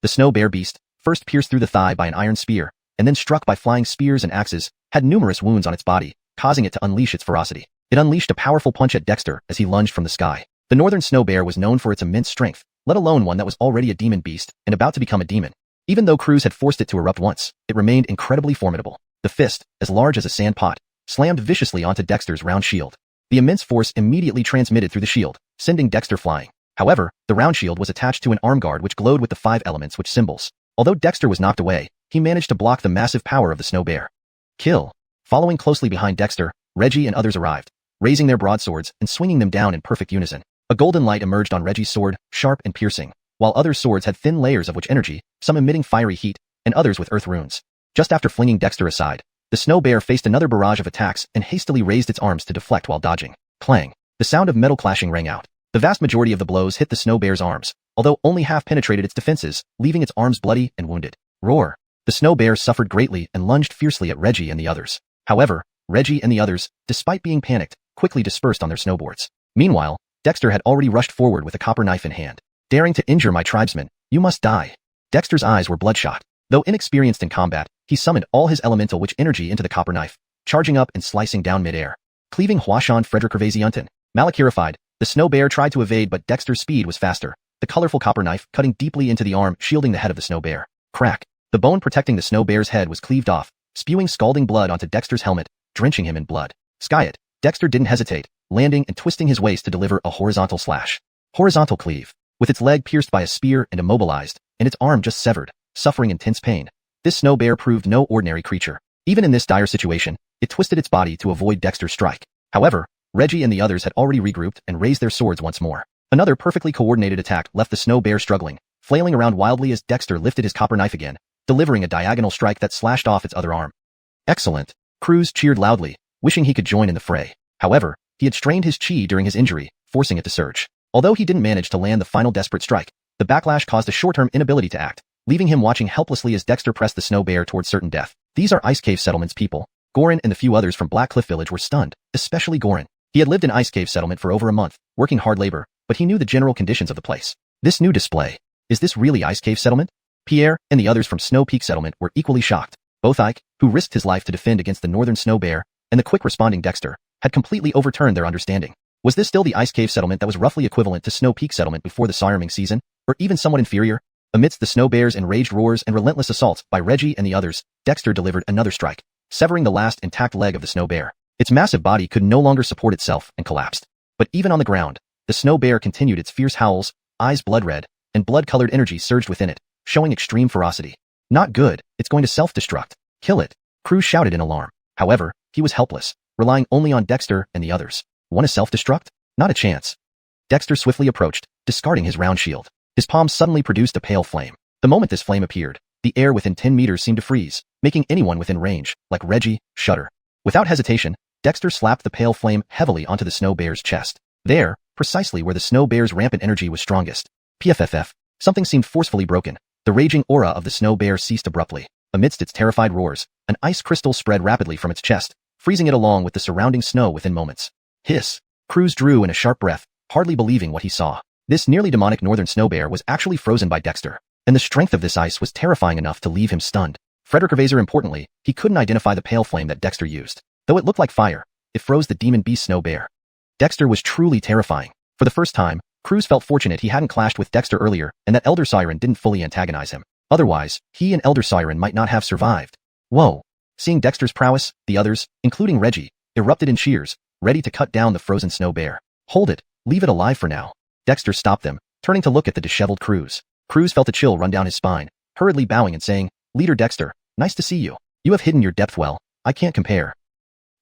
The snow bear beast, first pierced through the thigh by an iron spear, and then struck by flying spears and axes, had numerous wounds on its body, causing it to unleash its ferocity. It unleashed a powerful punch at Dexter as he lunged from the sky. The northern snow bear was known for its immense strength, let alone one that was already a demon beast and about to become a demon. Even though Croods had forced it to erupt once, it remained incredibly formidable. The fist, as large as a sand pot, slammed viciously onto Dexter's round shield. The immense force immediately transmitted through the shield, sending Dexter flying. However, the round shield was attached to an arm guard which glowed with the 5 elements which symbols. Although Dexter was knocked away, he managed to block the massive power of the snow bear. Kill. Following closely behind Dexter, Reggie and others arrived, raising their broadswords and swinging them down in perfect unison. A golden light emerged on Reggie's sword, sharp and piercing, while other swords had thin layers of witch energy, some emitting fiery heat, and others with earth runes. Just after flinging Dexter aside, the snow bear faced another barrage of attacks and hastily raised its arms to deflect while dodging. Clang. The sound of metal clashing rang out. The vast majority of the blows hit the snow bear's arms, although only half penetrated its defenses, leaving its arms bloody and wounded. Roar. The snow bear suffered greatly and lunged fiercely at Reggie and the others. However, Reggie and the others, despite being panicked, quickly dispersed on their snowboards. Meanwhile, Dexter had already rushed forward with a copper knife in hand. Daring to injure my tribesmen, you must die. Dexter's eyes were bloodshot. Though inexperienced in combat, he summoned all his elemental witch energy into the copper knife, charging up and slicing down midair. Cleaving Xuanhuan Frederick Malachirified, the snow bear tried to evade but Dexter's speed was faster, the colorful copper knife cutting deeply into the arm shielding the head of the snow bear. Crack. The bone protecting the snow bear's head was cleaved off, spewing scalding blood onto Dexter's helmet, drenching him in blood. Sky it. Dexter didn't hesitate, landing and twisting his waist to deliver a horizontal slash. Horizontal cleave. With its leg pierced by a spear and immobilized, and its arm just severed, suffering intense pain. This snow bear proved no ordinary creature. Even in this dire situation, it twisted its body to avoid Dexter's strike. However, Reggie and the others had already regrouped and raised their swords once more. Another perfectly coordinated attack left the snow bear struggling, flailing around wildly as Dexter lifted his copper knife again, delivering a diagonal strike that slashed off its other arm. Excellent. Croods cheered loudly, wishing he could join in the fray. However, he had strained his chi during his injury, forcing it to surge. Although he didn't manage to land the final desperate strike, the backlash caused a short-term inability to act, leaving him watching helplessly as Dexter pressed the snow bear towards certain death. These are Ice Cave Settlement's people. Gorin and the few others from Black Cliff Village were stunned, especially Gorin. He had lived in Ice Cave Settlement for over a month, working hard labor, but he knew the general conditions of the place. This new display. Is this really Ice Cave Settlement? Pierre and the others from Snow Peak Settlement were equally shocked. Both Ike, who risked his life to defend against the northern snow bear, and the quick responding Dexter, had completely overturned their understanding. Was this still the Ice Cave Settlement that was roughly equivalent to Snow Peak Settlement before the Siarming season, or even somewhat inferior? Amidst the snow bear's enraged roars and relentless assaults by Reggie and the others, Dexter delivered another strike, severing the last intact leg of the snow bear. Its massive body could no longer support itself and collapsed. But even on the ground, the snow bear continued its fierce howls, eyes blood red, and blood-colored energy surged within it, showing extreme ferocity. Not good, it's going to self-destruct. Kill it. Croods shouted in alarm. However, he was helpless, relying only on Dexter and the others. Want to self-destruct? Not a chance. Dexter swiftly approached, discarding his round shield. His palm suddenly produced a pale flame. The moment this flame appeared, the air within 10 meters seemed to freeze, making anyone within range, like Reggie, shudder. Without hesitation, Dexter slapped the pale flame heavily onto the snow bear's chest. There, precisely where the snow bear's rampant energy was strongest. PFFF. Something seemed forcefully broken. The raging aura of the snow bear ceased abruptly. Amidst its terrified roars, an ice crystal spread rapidly from its chest, freezing it along with the surrounding snow within moments. Hiss. Croods drew in a sharp breath, hardly believing what he saw. This nearly demonic northern snow bear was actually frozen by Dexter, and the strength of this ice was terrifying enough to leave him stunned. Frederick importantly, he couldn't identify the pale flame that Dexter used. Though it looked like fire, it froze the demon beast snow bear. Dexter was truly terrifying. For the first time, Croods felt fortunate he hadn't clashed with Dexter earlier and that Elder Siren didn't fully antagonize him. Otherwise, he and Elder Siren might not have survived. Whoa. Seeing Dexter's prowess, the others, including Reggie, erupted in cheers, ready to cut down the frozen snow bear. Hold it, leave it alive for now. Dexter stopped them, turning to look at the disheveled Croods. Croods felt a chill run down his spine, hurriedly bowing and saying, "Leader Dexter, nice to see you. You have hidden your depth well, I can't compare."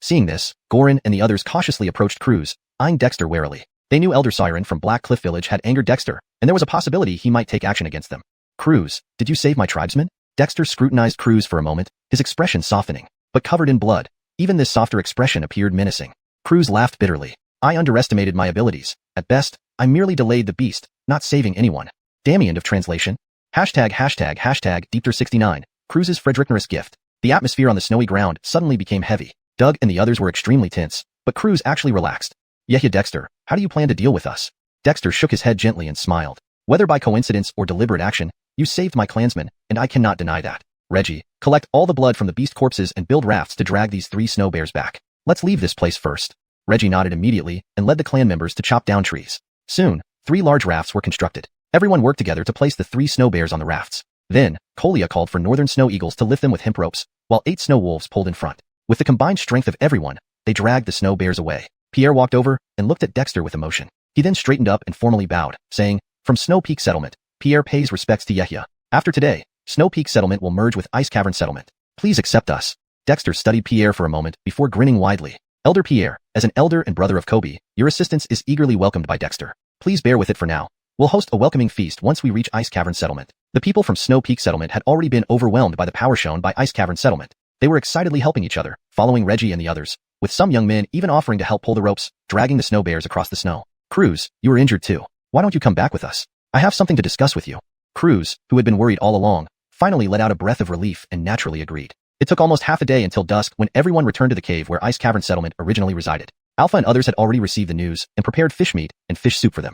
Seeing this, Gorin and the others cautiously approached Croods, eyeing Dexter warily. They knew Elder Siren from Black Cliff Village had angered Dexter, and there was a possibility he might take action against them. "Croods, did you save my tribesmen?" Dexter scrutinized Croods for a moment, his expression softening, but covered in blood. Even this softer expression appeared menacing. Croods laughed bitterly. "I underestimated my abilities. At best, I merely delayed the beast, not saving anyone." Damien of translation. #Deepter69, Croods' Frederickner's gift. The atmosphere on the snowy ground suddenly became heavy. Doug and the others were extremely tense, but Croods actually relaxed. "Yeah, Dexter, how do you plan to deal with us?" Dexter shook his head gently and smiled. "Whether by coincidence or deliberate action, you saved my clansmen, and I cannot deny that. Reggie, collect all the blood from the beast corpses and build rafts to drag these 3 snow bears back. Let's leave this place first." Reggie nodded immediately and led the clan members to chop down trees. Soon, 3 large rafts were constructed. Everyone worked together to place the 3 snow bears on the rafts. Then, Kolia called for northern snow eagles to lift them with hemp ropes, while 8 snow wolves pulled in front. With the combined strength of everyone, they dragged the snow bears away. Pierre walked over and looked at Dexter with emotion. He then straightened up and formally bowed, saying, "From Snow Peak Settlement, Pierre pays respects to Yehia. After today, Snow Peak Settlement will merge with Ice Cavern Settlement. Please accept us." Dexter studied Pierre for a moment before grinning widely. "Elder Pierre, as an elder and brother of Kobe, your assistance is eagerly welcomed by Dexter. Please bear with it for now. We'll host a welcoming feast once we reach Ice Cavern Settlement." The people from Snow Peak Settlement had already been overwhelmed by the power shown by Ice Cavern Settlement. They were excitedly helping each other, following Reggie and the others, with some young men even offering to help pull the ropes, dragging the snow bears across the snow. "Croods, you were injured too. Why don't you come back with us? I have something to discuss with you." Croods, who had been worried all along, finally let out a breath of relief and naturally agreed. It took almost half a day until dusk when everyone returned to the cave where Ice Cavern Settlement originally resided. Alpha and others had already received the news and prepared fish meat and fish soup for them.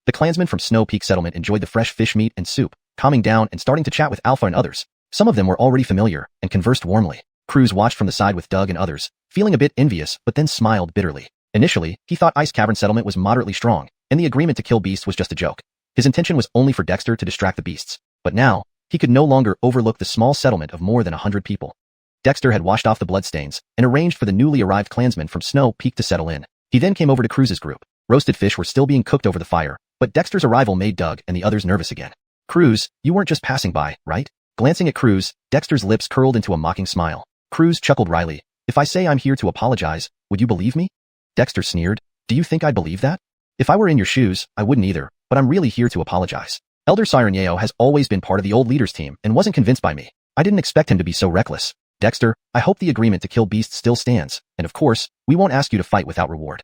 The clansmen from Snow Peak Settlement enjoyed the fresh fish meat and soup, calming down and starting to chat with Alpha and others. Some of them were already familiar and conversed warmly. Croods watched from the side with Doug and others, feeling a bit envious but then smiled bitterly. Initially, he thought Ice Cavern Settlement was moderately strong, and the agreement to kill beasts was just a joke. His intention was only for Dexter to distract the beasts. But now, he could no longer overlook the small settlement of more than 100 people. Dexter had washed off the bloodstains and arranged for the newly arrived clansmen from Snow Peak to settle in. He then came over to Croods' group. Roasted fish were still being cooked over the fire, but Dexter's arrival made Doug and the others nervous again. "Croods, you weren't just passing by, right?" Glancing at Croods, Dexter's lips curled into a mocking smile. Croods chuckled wryly. "If I say I'm here to apologize, would you believe me?" Dexter sneered. "Do you think I'd believe that? If I were in your shoes, I wouldn't either, but I'm really here to apologize. Elder Siren Yeo has always been part of the old leaders team and wasn't convinced by me. I didn't expect him to be so reckless. Dexter, I hope the agreement to kill beasts still stands, and of course, we won't ask you to fight without reward."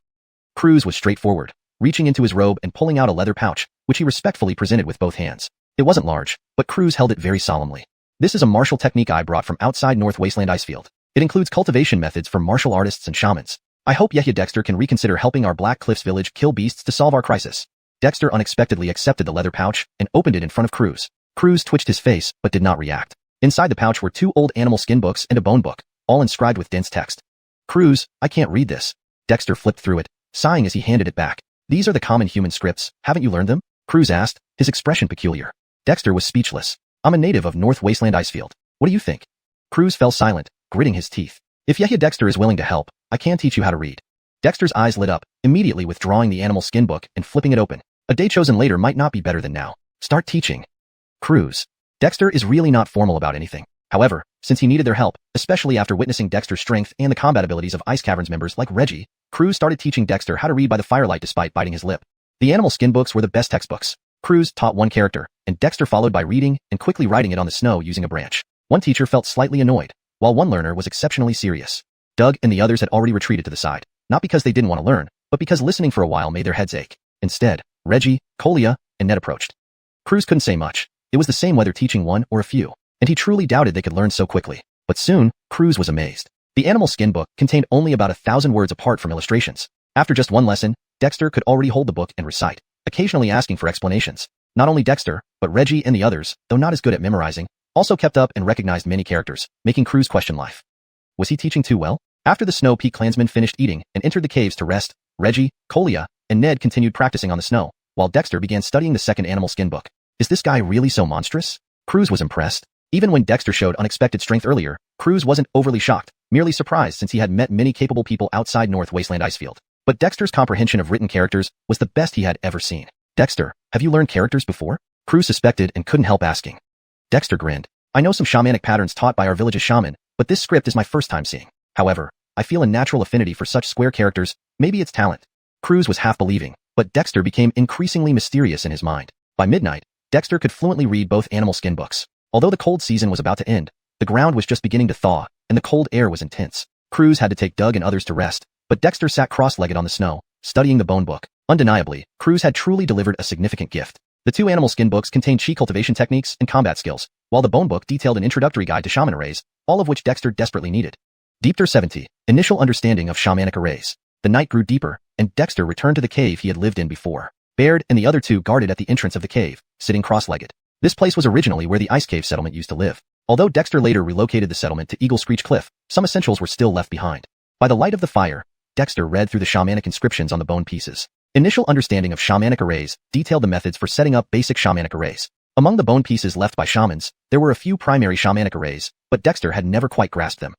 Croods was straightforward, reaching into his robe and pulling out a leather pouch, which he respectfully presented with both hands. It wasn't large, but Croods held it very solemnly. "This is a martial technique I brought from outside North Wasteland Icefield. It includes cultivation methods for martial artists and shamans. I hope Yehia Dexter can reconsider helping our Black Cliffs village kill beasts to solve our crisis." Dexter unexpectedly accepted the leather pouch and opened it in front of Croods. Croods twitched his face but did not react. Inside the pouch were 2 old animal skin books and a bone book, all inscribed with dense text. "Croods, I can't read this." Dexter flipped through it, sighing as he handed it back. "These are the common human scripts, haven't you learned them?" Croods asked, his expression peculiar. Dexter was speechless. "I'm a native of North Wasteland Icefield. What do you think?" Croods fell silent, gritting his teeth. "If Yehia Dexter is willing to help, I can teach you how to read." Dexter's eyes lit up, immediately withdrawing the animal skin book and flipping it open. A day chosen later might not be better than now. Start teaching. Croods. Dexter is really not formal about anything. However, since he needed their help, especially after witnessing Dexter's strength and the combat abilities of Ice Caverns members like Reggie, Croods started teaching Dexter how to read by the firelight despite biting his lip. The animal skin books were the best textbooks. Croods taught one character, and Dexter followed by reading and quickly writing it on the snow using a branch. One teacher felt slightly annoyed, while one learner was exceptionally serious. Doug and the others had already retreated to the side, not because they didn't want to learn, but because listening for a while made their heads ache. Instead, Reggie, Kolia, and Ned approached. Croods couldn't say much. It was the same whether teaching one or a few, and he truly doubted they could learn so quickly. But soon, Croods was amazed. The animal skin book contained only about 1,000 words apart from illustrations. After just one lesson, Dexter could already hold the book and recite, occasionally asking for explanations. Not only Dexter, but Reggie and the others, though not as good at memorizing, also kept up and recognized many characters, making Croods question life. Was he teaching too well? After the Snow Peak clansmen finished eating and entered the caves to rest, Reggie, Kolia, and Ned continued practicing on the snow, while Dexter began studying the second animal skin book. Is this guy really so monstrous? Croods was impressed. Even when Dexter showed unexpected strength earlier, Croods wasn't overly shocked, merely surprised since he had met many capable people outside North Wasteland Icefield. But Dexter's comprehension of written characters was the best he had ever seen. "Dexter, have you learned characters before?" Croods suspected and couldn't help asking. Dexter grinned. "I know some shamanic patterns taught by our village's shaman, but this script is my first time seeing. However, I feel a natural affinity for such square characters, maybe it's talent." Croods was half believing, but Dexter became increasingly mysterious in his mind. By midnight, Dexter could fluently read both animal skin books. Although the cold season was about to end, the ground was just beginning to thaw, and the cold air was intense. Croods had to take Doug and others to rest, but Dexter sat cross-legged on the snow, studying the bone book. Undeniably, Croods had truly delivered a significant gift. The 2 animal skin books contained chi cultivation techniques and combat skills, while the bone book detailed an introductory guide to shaman arrays, all of which Dexter desperately needed. Deepter 70, Initial Understanding of Shamanic Arrays. The night grew deeper, and Dexter returned to the cave he had lived in before. Baird and the other two guarded at the entrance of the cave, sitting cross-legged. This place was originally where the Ice Cave settlement used to live. Although Dexter later relocated the settlement to Eagle Screech Cliff, some essentials were still left behind. By the light of the fire, Dexter read through the shamanic inscriptions on the bone pieces. Initial understanding of shamanic arrays detailed the methods for setting up basic shamanic arrays. Among the bone pieces left by shamans, there were a few primary shamanic arrays, but Dexter had never quite grasped them.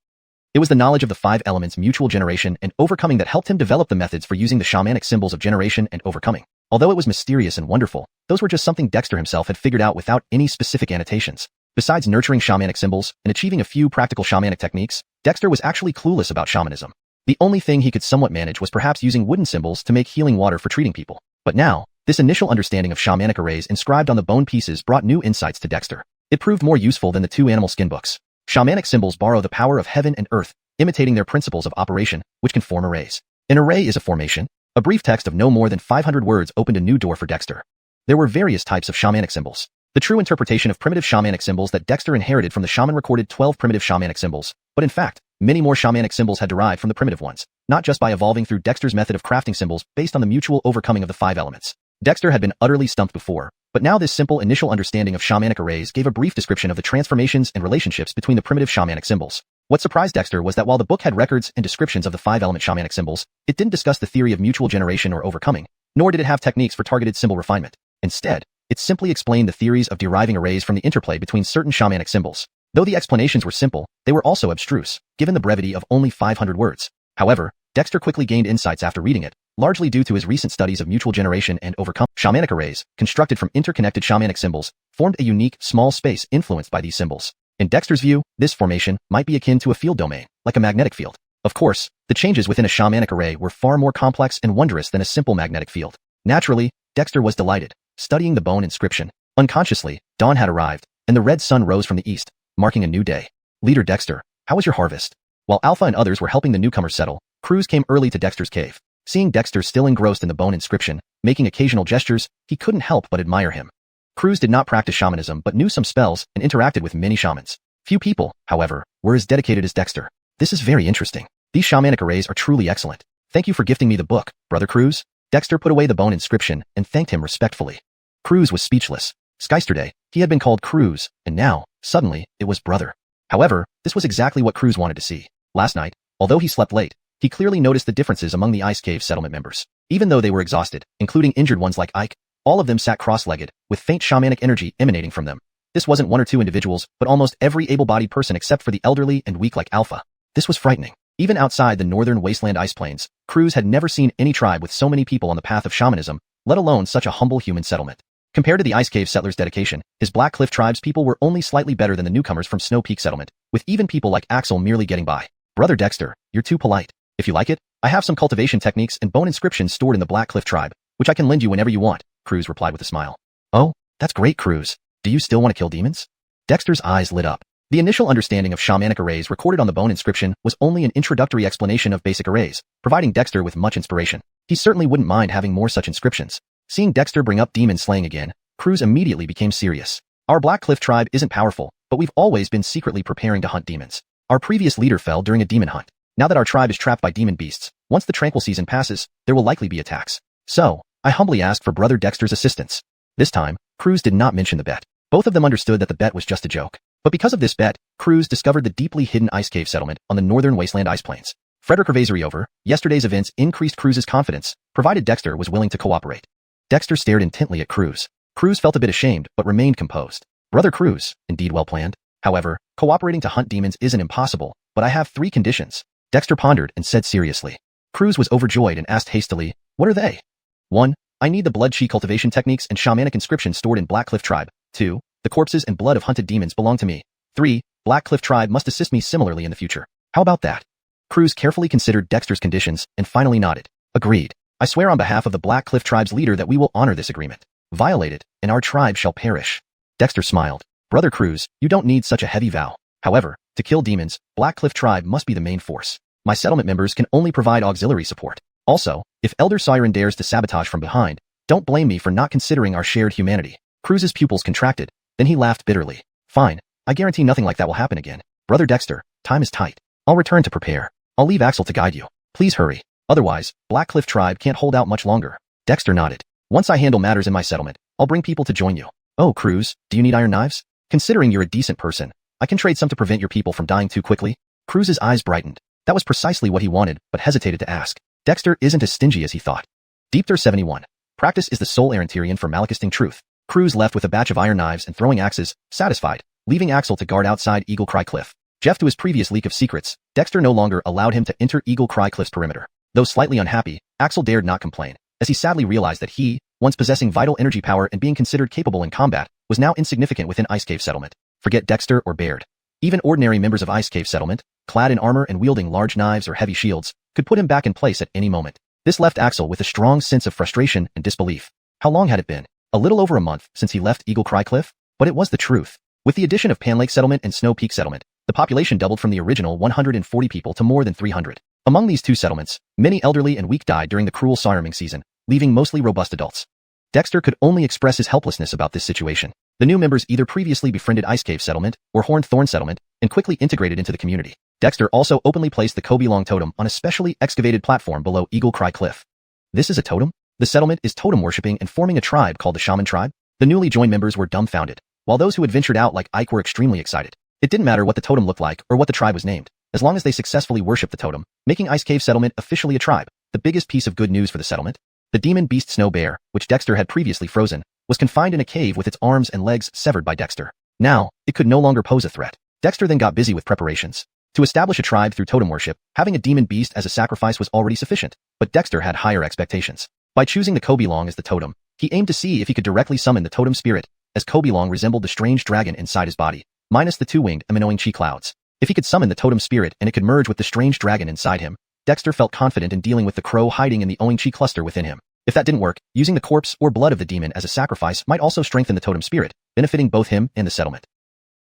It was the knowledge of the 5 elements mutual generation and overcoming that helped him develop the methods for using the shamanic symbols of generation and overcoming. Although it was mysterious and wonderful, those were just something Dexter himself had figured out without any specific annotations. Besides nurturing shamanic symbols and achieving a few practical shamanic techniques, Dexter was actually clueless about shamanism. The only thing he could somewhat manage was perhaps using wooden symbols to make healing water for treating people. But now, this initial understanding of shamanic arrays inscribed on the bone pieces brought new insights to Dexter. It proved more useful than the 2 animal skin books. Shamanic symbols borrow the power of heaven and earth, imitating their principles of operation, which can form arrays. An array is a formation. A brief text of no more than 500 words opened a new door for Dexter. There were various types of shamanic symbols. The true interpretation of primitive shamanic symbols that Dexter inherited from the shaman recorded 12 primitive shamanic symbols, but in fact, many more shamanic symbols had derived from the primitive ones, not just by evolving through Dexter's method of crafting symbols based on the mutual overcoming of the 5 elements. Dexter had been utterly stumped before, but now this simple initial understanding of shamanic arrays gave a brief description of the transformations and relationships between the primitive shamanic symbols. What surprised Dexter was that while the book had records and descriptions of the 5-element shamanic symbols, it didn't discuss the theory of mutual generation or overcoming, nor did it have techniques for targeted symbol refinement. Instead, it simply explained the theories of deriving arrays from the interplay between certain shamanic symbols. Though the explanations were simple, they were also abstruse, given the brevity of only 500 words. However, Dexter quickly gained insights after reading it, largely due to his recent studies of mutual generation and overcoming. Shamanic arrays, constructed from interconnected shamanic symbols, formed a unique, small space influenced by these symbols. In Dexter's view, this formation might be akin to a field domain, like a magnetic field. Of course, the changes within a shamanic array were far more complex and wondrous than a simple magnetic field. Naturally, Dexter was delighted, studying the bone inscription. Unconsciously, dawn had arrived, and the red sun rose from the east, marking a new day. Leader Dexter, how was your harvest? While Alpha and others were helping the newcomers settle, Croods came early to Dexter's cave. Seeing Dexter still engrossed in the bone inscription, making occasional gestures, he couldn't help but admire him. Croods did not practice shamanism but knew some spells and interacted with many shamans. Few people, however, were as dedicated as Dexter. This is very interesting. These shamanic arrays are truly excellent. Thank you for gifting me the book, Brother Croods. Dexter put away the bone inscription and thanked him respectfully. Croods was speechless. Yesterday, he had been called Croods, and now, suddenly, it was brother. However, this was exactly what Croods wanted to see. Last night, although he slept late, he clearly noticed the differences among the Ice Cave settlement members. Even though they were exhausted, including injured ones like Ike, all of them sat cross-legged, with faint shamanic energy emanating from them. This wasn't 1 or 2 individuals, but almost every able-bodied person except for the elderly and weak like Alpha. This was frightening. Even outside the northern wasteland ice plains, Croods had never seen any tribe with so many people on the path of shamanism, let alone such a humble human settlement. Compared to the Ice Cave settlers' dedication, his Black Cliff tribe's people were only slightly better than the newcomers from Snow Peak settlement, with even people like Axel merely getting by. Brother Dexter, you're too polite. If you like it, I have some cultivation techniques and bone inscriptions stored in the Black Cliff tribe, which I can lend you whenever you want, Croods replied with a smile. Oh, that's great, Croods. Do you still want to kill demons? Dexter's eyes lit up. The initial understanding of shamanic arrays recorded on the bone inscription was only an introductory explanation of basic arrays, providing Dexter with much inspiration. He certainly wouldn't mind having more such inscriptions. Seeing Dexter bring up demon slaying again, Croods immediately became serious. Our Black Cliff tribe isn't powerful, but we've always been secretly preparing to hunt demons. Our previous leader fell during a demon hunt. Now that our tribe is trapped by demon beasts, once the tranquil season passes, there will likely be attacks. So, I humbly asked for Brother Dexter's assistance. This time, Croods did not mention the bet. Both of them understood that the bet was just a joke. But because of this bet, Croods discovered the deeply hidden Ice Cave settlement on the northern wasteland ice plains. Frederick Revasery over, yesterday's events increased Croods' confidence, provided Dexter was willing to cooperate. Dexter stared intently at Croods. Croods felt a bit ashamed but remained composed. Brother Croods, indeed well planned. However, cooperating to hunt demons isn't impossible, but I have 3 conditions. Dexter pondered and said seriously. Croods was overjoyed and asked hastily, what are they? 1. I need the blood chi cultivation techniques and shamanic inscriptions stored in Black Cliff tribe. 2. The corpses and blood of hunted demons belong to me. 3. Black Cliff tribe must assist me similarly in the future. How about that? Croods carefully considered Dexter's conditions and finally nodded. Agreed. I swear on behalf of the Black Cliff tribe's leader that we will honor this agreement. Violate it, and our tribe shall perish. Dexter smiled. Brother Croods, you don't need such a heavy vow. However, to kill demons, Black Cliff tribe must be the main force. My settlement members can only provide auxiliary support. Also, if Elder Siren dares to sabotage from behind, don't blame me for not considering our shared humanity. Croods' pupils contracted. Then he laughed bitterly. Fine, I guarantee nothing like that will happen again. Brother Dexter, time is tight. I'll return to prepare. I'll leave Axel to guide you. Please hurry. Otherwise, Black Cliff Tribe can't hold out much longer. Dexter nodded. Once I handle matters in my settlement, I'll bring people to join you. Oh, Croods, do you need iron knives? Considering you're a decent person, I can trade some to prevent your people from dying too quickly. Croods' eyes brightened. That was precisely what he wanted, but hesitated to ask. Dexter isn't as stingy as he thought. Deepter 71. Practice is the sole Arantirian for Malakisting truth. Croods left with a batch of iron knives and throwing axes, satisfied, leaving Axel to guard outside Eagle Cry Cliff. Jeff to his previous leak of secrets, Dexter no longer allowed him to enter Eagle Cry Cliff's perimeter. Though slightly unhappy, Axel dared not complain, as he sadly realized that he, once possessing vital energy power and being considered capable in combat, was now insignificant within Ice Cave Settlement. Forget Dexter or Baird. Even ordinary members of Ice Cave Settlement, clad in armor and wielding large knives or heavy shields, could put him back in place at any moment. This left Axel with a strong sense of frustration and disbelief. How long had it been? A little over a month since he left Eagle Cry Cliff? But it was the truth. With the addition of Pan Lake Settlement and Snow Peak Settlement, the population doubled from the original 140 people to more than 300. Among these two settlements, many elderly and weak died during the cruel sirening season, leaving mostly robust adults. Dexter could only express his helplessness about this situation. The new members either previously befriended Ice Cave Settlement or Horned Thorn Settlement and quickly integrated into the community. Dexter also openly placed the Kobe Long Totem on a specially excavated platform below Eagle Cry Cliff. This is a totem? The settlement is totem worshipping and forming a tribe called the Shaman Tribe? The newly joined members were dumbfounded, while those who had ventured out like Ike were extremely excited. It didn't matter what the totem looked like or what the tribe was named, as long as they successfully worshipped the totem, making Ice Cave Settlement officially a tribe. The biggest piece of good news for the settlement? The demon beast Snow Bear, which Dexter had previously frozen, was confined in a cave with its arms and legs severed by Dexter. Now, it could no longer pose a threat. Dexter then got busy with preparations. To establish a tribe through totem worship, having a demon beast as a sacrifice was already sufficient, but Dexter had higher expectations. By choosing the Kobe Long as the totem, he aimed to see if he could directly summon the totem spirit, as Kobe Long resembled the strange dragon inside his body, minus the two-winged Aminoing Chi clouds. If he could summon the totem spirit and it could merge with the strange dragon inside him, Dexter felt confident in dealing with the crow hiding in the Oing Chi cluster within him. If that didn't work, using the corpse or blood of the demon as a sacrifice might also strengthen the totem spirit, benefiting both him and the settlement.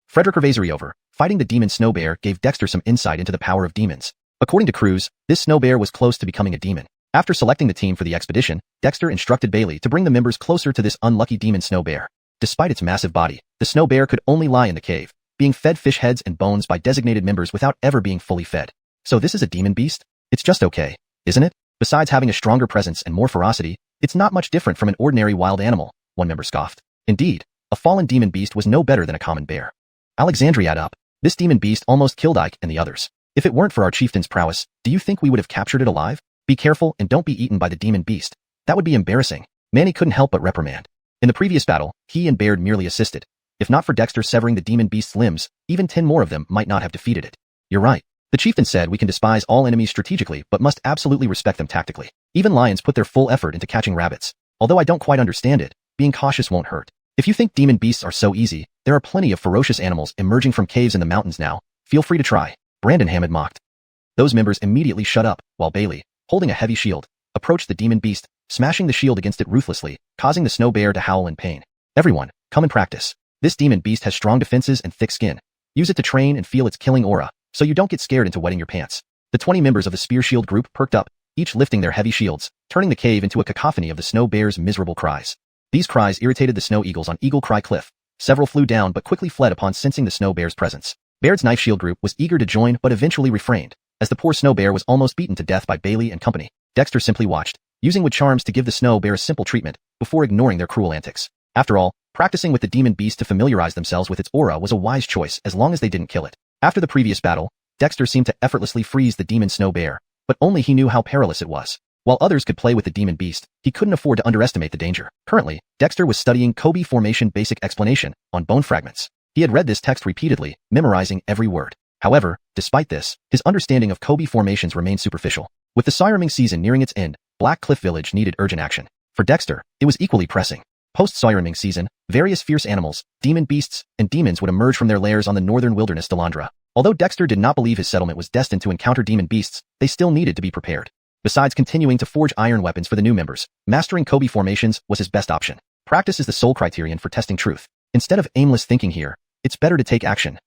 Frederick Ervaseriover, fighting the demon Snow Bear gave Dexter some insight into the power of demons. According to Croods, this Snow Bear was close to becoming a demon. After selecting the team for the expedition, Dexter instructed Bailey to bring the members closer to this unlucky demon Snow Bear. Despite its massive body, the Snow Bear could only lie in the cave, being fed fish heads and bones by designated members without ever being fully fed. So this is a demon beast? It's just okay, isn't it? Besides having a stronger presence and more ferocity, it's not much different from an ordinary wild animal, one member scoffed. Indeed, a fallen demon beast was no better than a common bear. Alexandria up. This demon beast almost killed Ike and the others. If it weren't for our chieftain's prowess, do you think we would have captured it alive? Be careful and don't be eaten by the demon beast. That would be embarrassing. Manny couldn't help but reprimand. In the previous battle, he and Baird merely assisted. If not for Dexter severing the demon beast's limbs, even 10 more of them might not have defeated it. You're right. The chieftain said we can despise all enemies strategically but must absolutely respect them tactically. Even lions put their full effort into catching rabbits. Although I don't quite understand it, being cautious won't hurt. If you think demon beasts are so easy, there are plenty of ferocious animals emerging from caves in the mountains now. Feel free to try. Brandon Hammond mocked. Those members immediately shut up, while Bailey, holding a heavy shield, approached the demon beast, smashing the shield against it ruthlessly, causing the Snow Bear to howl in pain. Everyone, come and practice. This demon beast has strong defenses and thick skin. Use it to train and feel its killing aura, so you don't get scared into wetting your pants. The 20 members of the Spear Shield group perked up, each lifting their heavy shields, turning the cave into a cacophony of the Snow Bear's miserable cries. These cries irritated the Snow Eagles on Eagle Cry Cliff. Several flew down but quickly fled upon sensing the Snow Bear's presence. Baird's Knife Shield group was eager to join but eventually refrained, as the poor Snow Bear was almost beaten to death by Bailey and company. Dexter simply watched, using wood charms to give the Snow Bear a simple treatment, before ignoring their cruel antics. After all, practicing with the demon beast to familiarize themselves with its aura was a wise choice as long as they didn't kill it. After the previous battle, Dexter seemed to effortlessly freeze the demon Snow Bear, but only he knew how perilous it was. While others could play with the demon beast, he couldn't afford to underestimate the danger. Currently, Dexter was studying Kobe Formation Basic Explanation on bone fragments. He had read this text repeatedly, memorizing every word. However, despite this, his understanding of Kobe formations remained superficial. With the sirening season nearing its end, Black Cliff Village needed urgent action. For Dexter, it was equally pressing. Post-sirening season, various fierce animals, demon beasts, and demons would emerge from their lairs on the northern wilderness Delandra. Although Dexter did not believe his settlement was destined to encounter demon beasts, they still needed to be prepared. Besides continuing to forge iron weapons for the new members, mastering Kobe formations was his best option. Practice is the sole criterion for testing truth. Instead of aimless thinking here, it's better to take action.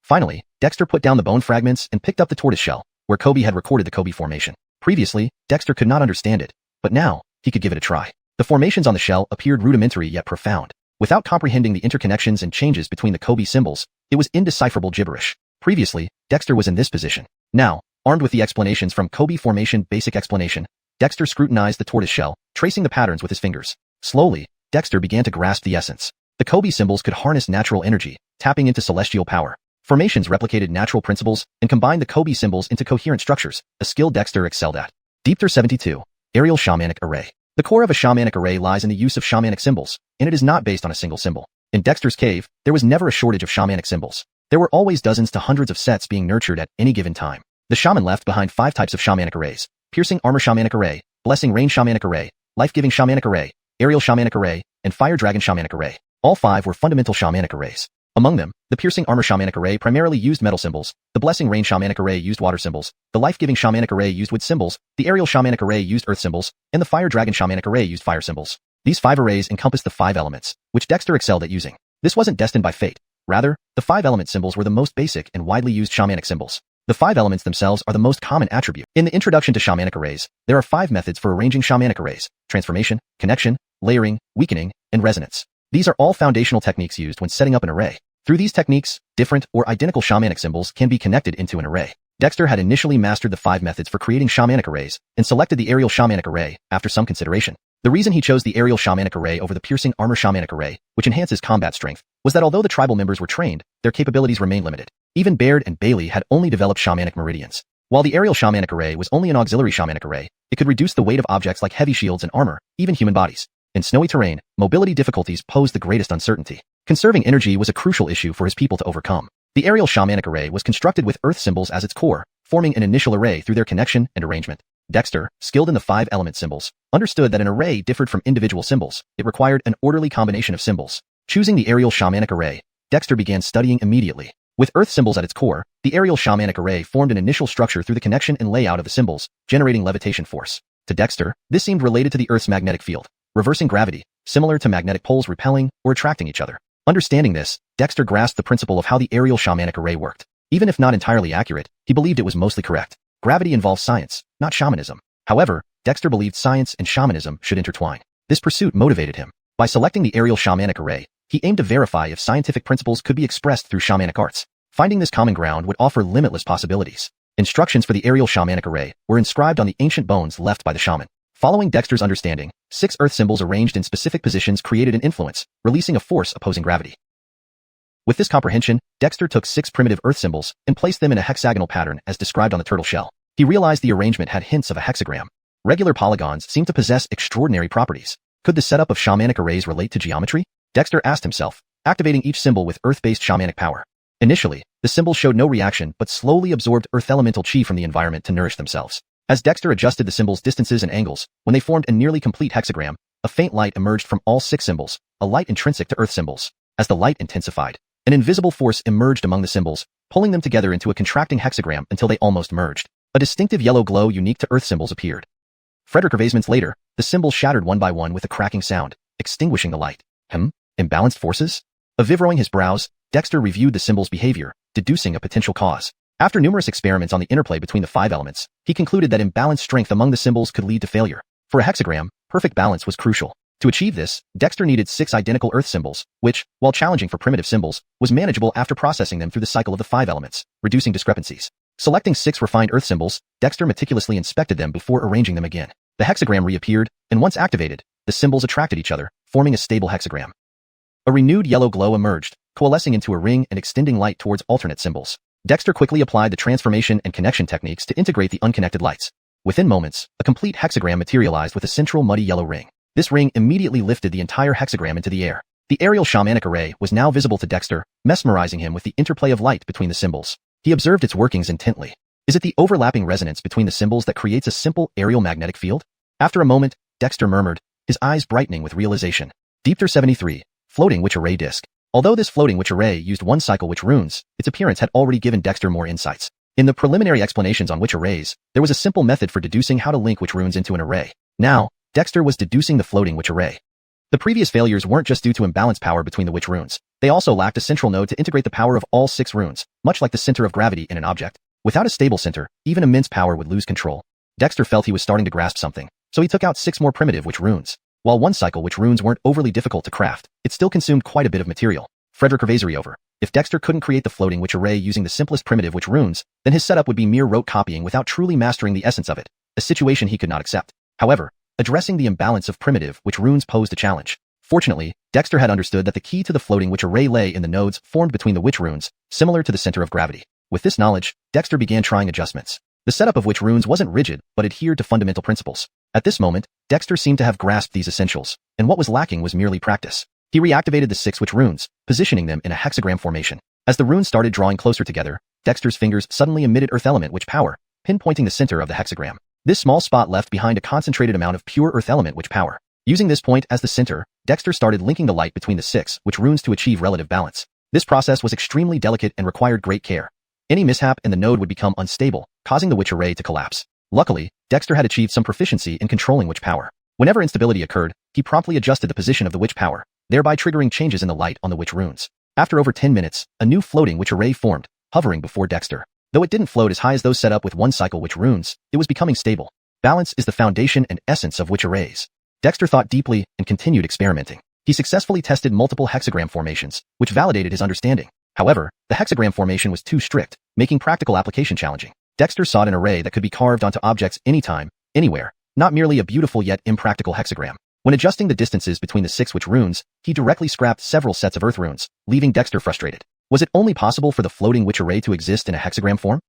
Finally, Dexter put down the bone fragments and picked up the tortoise shell, where Kobe had recorded the Kobe formation. Previously, Dexter could not understand it, but now, he could give it a try. The formations on the shell appeared rudimentary yet profound. Without comprehending the interconnections and changes between the Kobe symbols, it was indecipherable gibberish. Previously, Dexter was in this position. Now, Armed with the explanations from Kobe Formation Basic Explanation, Dexter scrutinized the tortoise shell, tracing the patterns with his fingers. Slowly, Dexter began to grasp the essence. The Kobe symbols could harness natural energy, tapping into celestial power. Formations replicated natural principles and combined the Kobe symbols into coherent structures, a skill Dexter excelled at. Deepter 72. Aerial Shamanic Array. The core of a shamanic array lies in the use of shamanic symbols, and it is not based on a single symbol. In Dexter's cave, there was never a shortage of shamanic symbols. There were always dozens to hundreds of sets being nurtured at any given time. The shaman left behind 5 types of shamanic arrays: piercing armor shamanic array, blessing rain shamanic array, life-giving shamanic array, aerial shamanic array, and fire dragon shamanic array. All 5 were fundamental shamanic arrays. Among them, the piercing armor shamanic array primarily used metal symbols, the blessing rain shamanic array used water symbols, the life-giving shamanic array used wood symbols, the aerial shamanic array used earth symbols, and the fire dragon shamanic array used fire symbols. These 5 arrays encompassed the 5 elements, which Dexter excelled at using. This wasn't destined by fate. Rather, the 5 element symbols were the most basic and widely used shamanic symbols. The 5 elements themselves are the most common attribute. In the introduction to shamanic arrays, there are 5 methods for arranging shamanic arrays: transformation, connection, layering, weakening, and resonance. These are all foundational techniques used when setting up an array. Through these techniques, different or identical shamanic symbols can be connected into an array. Dexter had initially mastered the 5 methods for creating shamanic arrays and selected the aerial shamanic array after some consideration. The reason he chose the aerial shamanic array over the piercing armor shamanic array, which enhances combat strength, was that although the tribal members were trained, their capabilities remained limited. Even Baird and Bailey had only developed shamanic meridians. While the aerial shamanic array was only an auxiliary shamanic array, it could reduce the weight of objects like heavy shields and armor, even human bodies. In snowy terrain, mobility difficulties posed the greatest uncertainty. Conserving energy was a crucial issue for his people to overcome. The aerial shamanic array was constructed with earth symbols as its core, forming an initial array through their connection and arrangement. Dexter, skilled in the 5 element symbols, understood that an array differed from individual symbols. It required an orderly combination of symbols. Choosing the aerial shamanic array, Dexter began studying immediately. With earth symbols at its core, the aerial shamanic array formed an initial structure through the connection and layout of the symbols, generating levitation force. To Dexter, this seemed related to the Earth's magnetic field, reversing gravity, similar to magnetic poles repelling or attracting each other. Understanding this, Dexter grasped the principle of how the aerial shamanic array worked. Even if not entirely accurate, he believed it was mostly correct. Gravity involves science, not shamanism. However, Dexter believed science and shamanism should intertwine. This pursuit motivated him. By selecting the aerial shamanic array, he aimed to verify if scientific principles could be expressed through shamanic arts. Finding this common ground would offer limitless possibilities. Instructions for the aerial shamanic array were inscribed on the ancient bones left by the shaman. Following Dexter's understanding, 6 earth symbols arranged in specific positions created an influence, releasing a force opposing gravity. With this comprehension, Dexter took 6 primitive earth symbols and placed them in a hexagonal pattern as described on the turtle shell. He realized the arrangement had hints of a hexagram. Regular polygons seemed to possess extraordinary properties. Could the setup of shamanic arrays relate to geometry? Dexter asked himself, activating each symbol with earth-based shamanic power. Initially, the symbols showed no reaction but slowly absorbed earth elemental chi from the environment to nourish themselves. As Dexter adjusted the symbols' distances and angles, when they formed a nearly complete hexagram, a faint light emerged from all 6 symbols, a light intrinsic to earth symbols. As the light intensified, an invisible force emerged among the symbols, pulling them together into a contracting hexagram until they almost merged. A distinctive yellow glow unique to earth symbols appeared. Frederick Ervasements later, the symbols shattered one by one with a cracking sound, extinguishing the light. Imbalanced forces? Avivrowing his brows, Dexter reviewed the symbol's behavior, deducing a potential cause. After numerous experiments on the interplay between the 5 elements, he concluded that imbalanced strength among the symbols could lead to failure. For a hexagram, perfect balance was crucial. To achieve this, Dexter needed 6 identical earth symbols, which, while challenging for primitive symbols, was manageable after processing them through the cycle of the 5 elements, reducing discrepancies. Selecting 6 refined earth symbols, Dexter meticulously inspected them before arranging them again. The hexagram reappeared, and once activated, the symbols attracted each other, forming a stable hexagram. A renewed yellow glow emerged, coalescing into a ring and extending light towards alternate symbols. Dexter quickly applied the transformation and connection techniques to integrate the unconnected lights. Within moments, a complete hexagram materialized with a central muddy yellow ring. This ring immediately lifted the entire hexagram into the air. The aerial shamanic array was now visible to Dexter, mesmerizing him with the interplay of light between the symbols. He observed its workings intently. Is it the overlapping resonance between the symbols that creates a simple aerial magnetic field? After a moment, Dexter murmured, his eyes brightening with realization. Deepter 73. Floating witch array disc. Although this floating witch array used 1 cycle witch runes, its appearance had already given Dexter more insights. In the preliminary explanations on witch arrays, there was a simple method for deducing how to link witch runes into an array. Now, Dexter was deducing the floating witch array. The previous failures weren't just due to imbalanced power between the witch runes. They also lacked a central node to integrate the power of all 6 runes, much like the center of gravity in an object. Without a stable center, even immense power would lose control. Dexter felt he was starting to grasp something, so he took out 6 more primitive witch runes. While 1 cycle witch runes weren't overly difficult to craft, it still consumed quite a bit of material. Frederick over. If Dexter couldn't create the floating witch array using the simplest primitive witch runes, then his setup would be mere rote copying without truly mastering the essence of it, a situation he could not accept. However, addressing the imbalance of primitive witch runes posed a challenge. Fortunately, Dexter had understood that the key to the floating witch array lay in the nodes formed between the witch runes, similar to the center of gravity. With this knowledge, Dexter began trying adjustments. The setup of witch runes wasn't rigid, but adhered to fundamental principles. At this moment, Dexter seemed to have grasped these essentials, and what was lacking was merely practice. He reactivated the 6 witch runes, positioning them in a hexagram formation. As the runes started drawing closer together, Dexter's fingers suddenly emitted earth element witch power, pinpointing the center of the hexagram. This small spot left behind a concentrated amount of pure earth element witch power. Using this point as the center, Dexter started linking the light between the 6 witch runes to achieve relative balance. This process was extremely delicate and required great care. Any mishap and the node would become unstable, causing the witch array to collapse. Luckily, Dexter had achieved some proficiency in controlling witch power. Whenever instability occurred, he promptly adjusted the position of the witch power, thereby triggering changes in the light on the witch runes. After over 10 minutes, a new floating witch array formed, hovering before Dexter. Though it didn't float as high as those set up with one cycle witch runes, it was becoming stable. Balance is the foundation and essence of witch arrays. Dexter thought deeply and continued experimenting. He successfully tested multiple hexagram formations, which validated his understanding. However, the hexagram formation was too strict, making practical application challenging. Dexter sought an array that could be carved onto objects anytime, anywhere, not merely a beautiful yet impractical hexagram. When adjusting the distances between the 6 witch runes, he directly scrapped several sets of earth runes, leaving Dexter frustrated. Was it only possible for the floating witch array to exist in a hexagram form?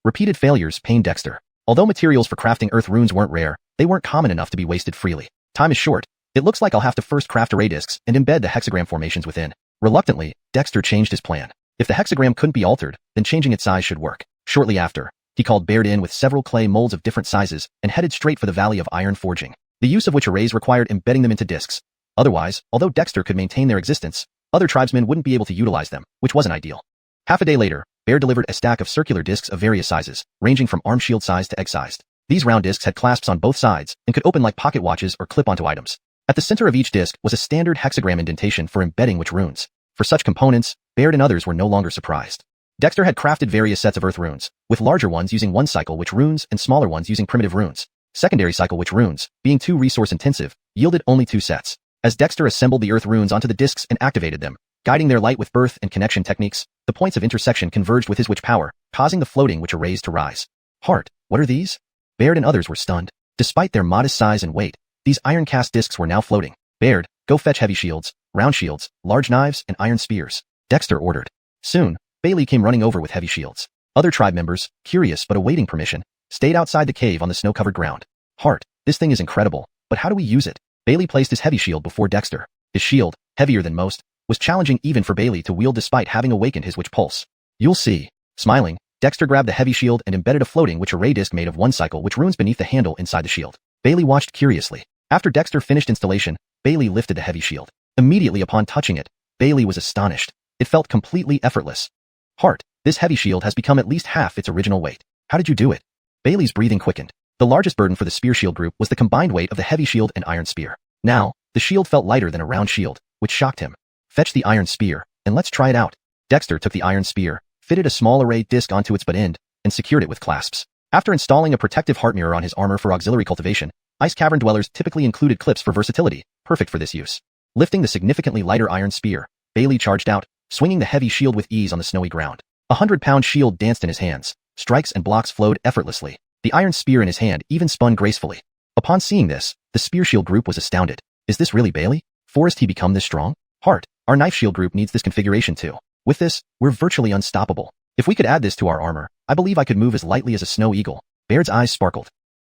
Repeated failures pained Dexter. Although materials for crafting earth runes weren't rare, they weren't common enough to be wasted freely. Time is short. It looks like I'll have to first craft array discs and embed the hexagram formations within. Reluctantly, Dexter changed his plan. If the hexagram couldn't be altered, then changing its size should work. Shortly after, he called Baird in with several clay molds of different sizes and headed straight for the Valley of Iron Forging. The use of witch arrays required embedding them into discs. Otherwise, although Dexter could maintain their existence, other tribesmen wouldn't be able to utilize them, which wasn't ideal. Half a day later, Baird delivered a stack of circular discs of various sizes, ranging from arm shield size to egg-sized. These round discs had clasps on both sides and could open like pocket watches or clip onto items. At the center of each disc was a standard hexagram indentation for embedding witch runes. For such components, Baird and others were no longer surprised. Dexter had crafted various sets of earth runes, with larger ones using one cycle witch runes and smaller ones using primitive runes. Secondary cycle witch runes, being too resource intensive, yielded only 2 sets. As Dexter assembled the earth runes onto the discs and activated them, guiding their light with birth and connection techniques, the points of intersection converged with his witch power, causing the floating witch arrays to rise. Heart, what are these? Baird and others were stunned. Despite their modest size and weight, these iron-cast discs were now floating. Baird, go fetch heavy shields, round shields, large knives, and iron spears. Dexter ordered. Soon, Bailey came running over with heavy shields. Other tribe members, curious but awaiting permission, stayed outside the cave on the snow-covered ground. Heart, this thing is incredible, but how do we use it? Bailey placed his heavy shield before Dexter. His shield, heavier than most, was challenging even for Bailey to wield despite having awakened his witch pulse. You'll see. Smiling, Dexter grabbed the heavy shield and embedded a floating witch array disc made of one cycle witch runes beneath the handle inside the shield. Bailey watched curiously. After Dexter finished installation, Bailey lifted the heavy shield. Immediately upon touching it, Bailey was astonished. It felt completely effortless. Heart, this heavy shield has become at least half its original weight. How did you do it? Bailey's breathing quickened. The largest burden for the spear shield group was the combined weight of the heavy shield and iron spear. Now, the shield felt lighter than a round shield, which shocked him. Fetch the iron spear, and let's try it out. Dexter took the iron spear, fitted a small array disc onto its butt end, and secured it with clasps. After installing a protective heart mirror on his armor for auxiliary cultivation, ice cavern dwellers typically included clips for versatility, perfect for this use. Lifting the significantly lighter iron spear, Bailey charged out, swinging the heavy shield with ease on the snowy ground. 100-pound shield danced in his hands. Strikes and blocks flowed effortlessly. The iron spear in his hand even spun gracefully. Upon seeing this, the spear shield group was astounded. Is this really Bailey? Forrest he become this strong? Heart, our knife shield group needs this configuration too. With this, we're virtually unstoppable. If we could add this to our armor, I believe I could move as lightly as a snow eagle. Baird's eyes sparkled.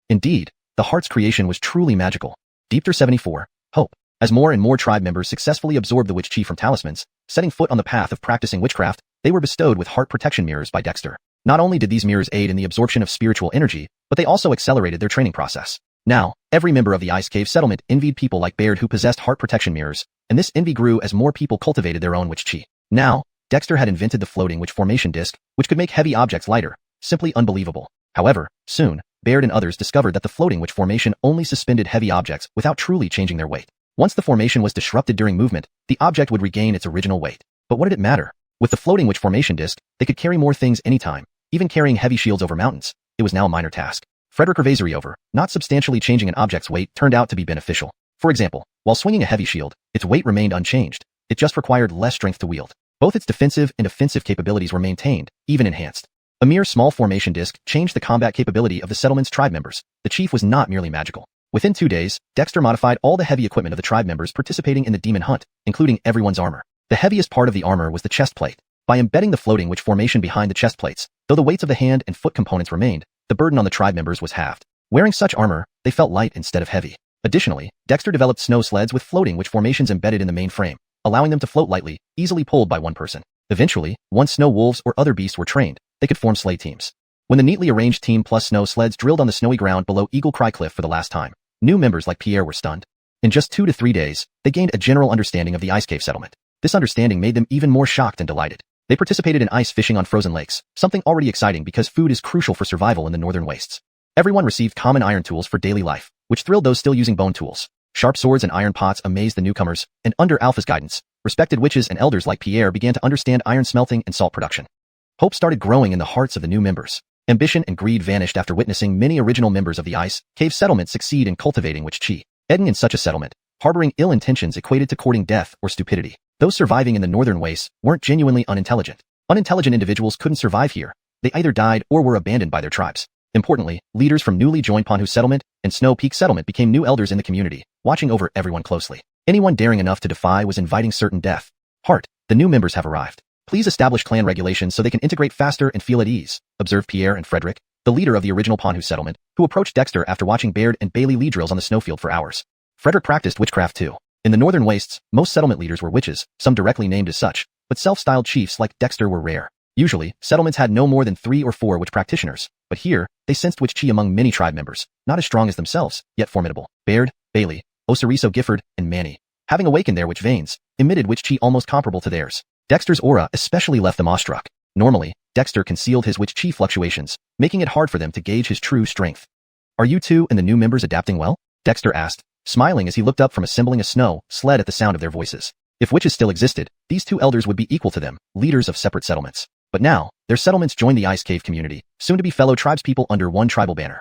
Indeed, the Heart's creation was truly magical. Deepter 74, Hope. As more and more tribe members successfully absorbed the witch chi from talismans, setting foot on the path of practicing witchcraft, they were bestowed with heart protection mirrors by Dexter. Not only did these mirrors aid in the absorption of spiritual energy, but they also accelerated their training process. Now, every member of the Ice Cave settlement envied people like Baird who possessed heart protection mirrors, and this envy grew as more people cultivated their own witch chi. Now, Dexter had invented the floating witch formation disc, which could make heavy objects lighter. Simply unbelievable. However, soon, Baird and others discovered that the floating witch formation only suspended heavy objects without truly changing their weight. Once the formation was disrupted during movement, the object would regain its original weight. But what did it matter? With the floating witch formation disc, they could carry more things anytime. Even carrying heavy shields over mountains, it was now a minor task. Frederick over, not substantially changing an object's weight turned out to be beneficial. For example, while swinging a heavy shield, its weight remained unchanged. It just required less strength to wield. Both its defensive and offensive capabilities were maintained, even enhanced. A mere small formation disc changed the combat capability of the settlement's tribe members. The chief was not merely magical. Within 2 days, Dexter modified all the heavy equipment of the tribe members participating in the demon hunt, including everyone's armor. The heaviest part of the armor was the chest plate. By embedding the floating witch formation behind the chest plates, though the weights of the hand and foot components remained, the burden on the tribe members was halved. Wearing such armor, they felt light instead of heavy. Additionally, Dexter developed snow sleds with floating witch formations embedded in the main frame, allowing them to float lightly, easily pulled by one person. Eventually, once snow wolves or other beasts were trained, they could form sleigh teams. When the neatly arranged team plus snow sleds drilled on the snowy ground below Eagle Cry Cliff for the last time, new members like Pierre were stunned. In just 2 to 3 days, they gained a general understanding of the ice cave settlement. This understanding made them even more shocked and delighted. They participated in ice fishing on frozen lakes, something already exciting because food is crucial for survival in the northern wastes. Everyone received common iron tools for daily life, which thrilled those still using bone tools. Sharp swords and iron pots amazed the newcomers, and under Alpha's guidance, respected witches and elders like Pierre began to understand iron smelting and salt production. Hope started growing in the hearts of the new members. Ambition and greed vanished after witnessing many original members of the ice cave settlement succeed in cultivating witch chi. Heading in such a settlement, harboring ill intentions equated to courting death or stupidity. Those surviving in the northern wastes weren't genuinely unintelligent. Unintelligent individuals couldn't survive here. They either died or were abandoned by their tribes. Importantly, leaders from newly joined Ponhu Settlement and Snow Peak Settlement became new elders in the community, watching over everyone closely. Anyone daring enough to defy was inviting certain death. Heart, the new members have arrived. Please establish clan regulations so they can integrate faster and feel at ease, observed Pierre and Frederick, the leader of the original Ponhu Settlement, who approached Dexter after watching Baird and Bailey lead drills on the snowfield for hours. Frederick practiced witchcraft too. In the northern wastes, most settlement leaders were witches, some directly named as such, but self-styled chiefs like Dexter were rare. Usually, settlements had no more than 3 or 4 witch practitioners, but here, they sensed witch chi among many tribe members, not as strong as themselves, yet formidable. Baird, Bailey, Osiriso Gifford, and Manny, having awakened their witch veins, emitted witch chi almost comparable to theirs. Dexter's aura especially left them awestruck. Normally, Dexter concealed his witch chi fluctuations, making it hard for them to gauge his true strength. Are you two and the new members adapting well? Dexter asked, smiling as he looked up from assembling a snow sled at the sound of their voices. If witches still existed, these 2 elders would be equal to them, leaders of separate settlements. But now, their settlements joined the Ice Cave community, soon to be fellow tribespeople under one tribal banner.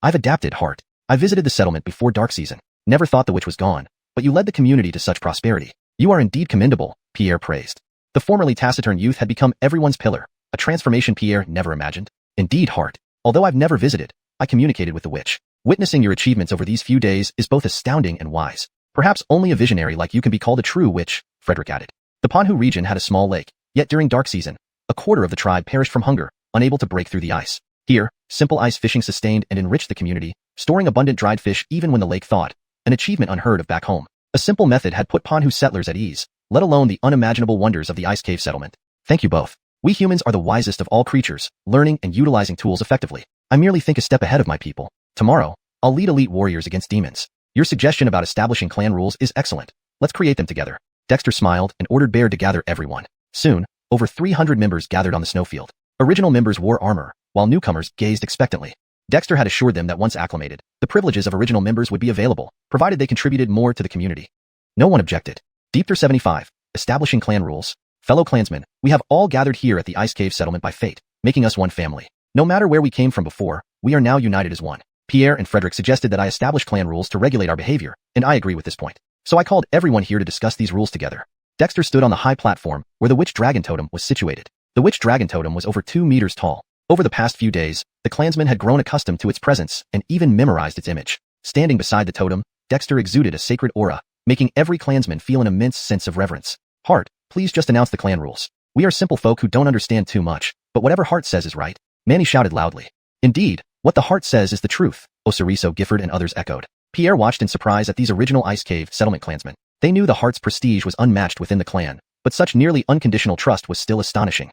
I've adapted, Hart. I visited the settlement before dark season. Never thought the witch was gone, but you led the community to such prosperity. You are indeed commendable, Pierre praised. The formerly taciturn youth had become everyone's pillar, a transformation Pierre never imagined. Indeed, Hart. Although I've never visited, I communicated with the witch. Witnessing your achievements over these few days is both astounding and wise. Perhaps only a visionary like you can be called a true witch, Frederick added. The Ponhu region had a small lake, yet during dark season, a quarter of the tribe perished from hunger, unable to break through the ice. Here, simple ice fishing sustained and enriched the community, storing abundant dried fish even when the lake thawed, an achievement unheard of back home. A simple method had put Ponhu settlers at ease, let alone the unimaginable wonders of the ice cave settlement. Thank you both. We humans are the wisest of all creatures, learning and utilizing tools effectively. I merely think a step ahead of my people. Tomorrow, I'll lead elite warriors against demons. Your suggestion about establishing clan rules is excellent. Let's create them together. Dexter smiled and ordered Baird to gather everyone. Soon, over 300 members gathered on the snowfield. Original members wore armor, while newcomers gazed expectantly. Dexter had assured them that once acclimated, the privileges of original members would be available, provided they contributed more to the community. No one objected. Deepter 75, establishing clan rules. Fellow clansmen, we have all gathered here at the Ice Cave settlement by fate, making us one family. No matter where we came from before, we are now united as one. Pierre and Frederick suggested that I establish clan rules to regulate our behavior, and I agree with this point. So I called everyone here to discuss these rules together. Dexter stood on the high platform where the witch dragon totem was situated. The witch dragon totem was over 2 meters tall. Over the past few days, the clansmen had grown accustomed to its presence and even memorized its image. Standing beside the totem, Dexter exuded a sacred aura, making every clansman feel an immense sense of reverence. Hart, please just announce the clan rules. We are simple folk who don't understand too much, but whatever Hart says is right. Manny shouted loudly. Indeed, what the Hart says is the truth, Osiriso Gifford and others echoed. Pierre watched in surprise at these original Ice Cave settlement clansmen. They knew the Hart's prestige was unmatched within the clan, but such nearly unconditional trust was still astonishing.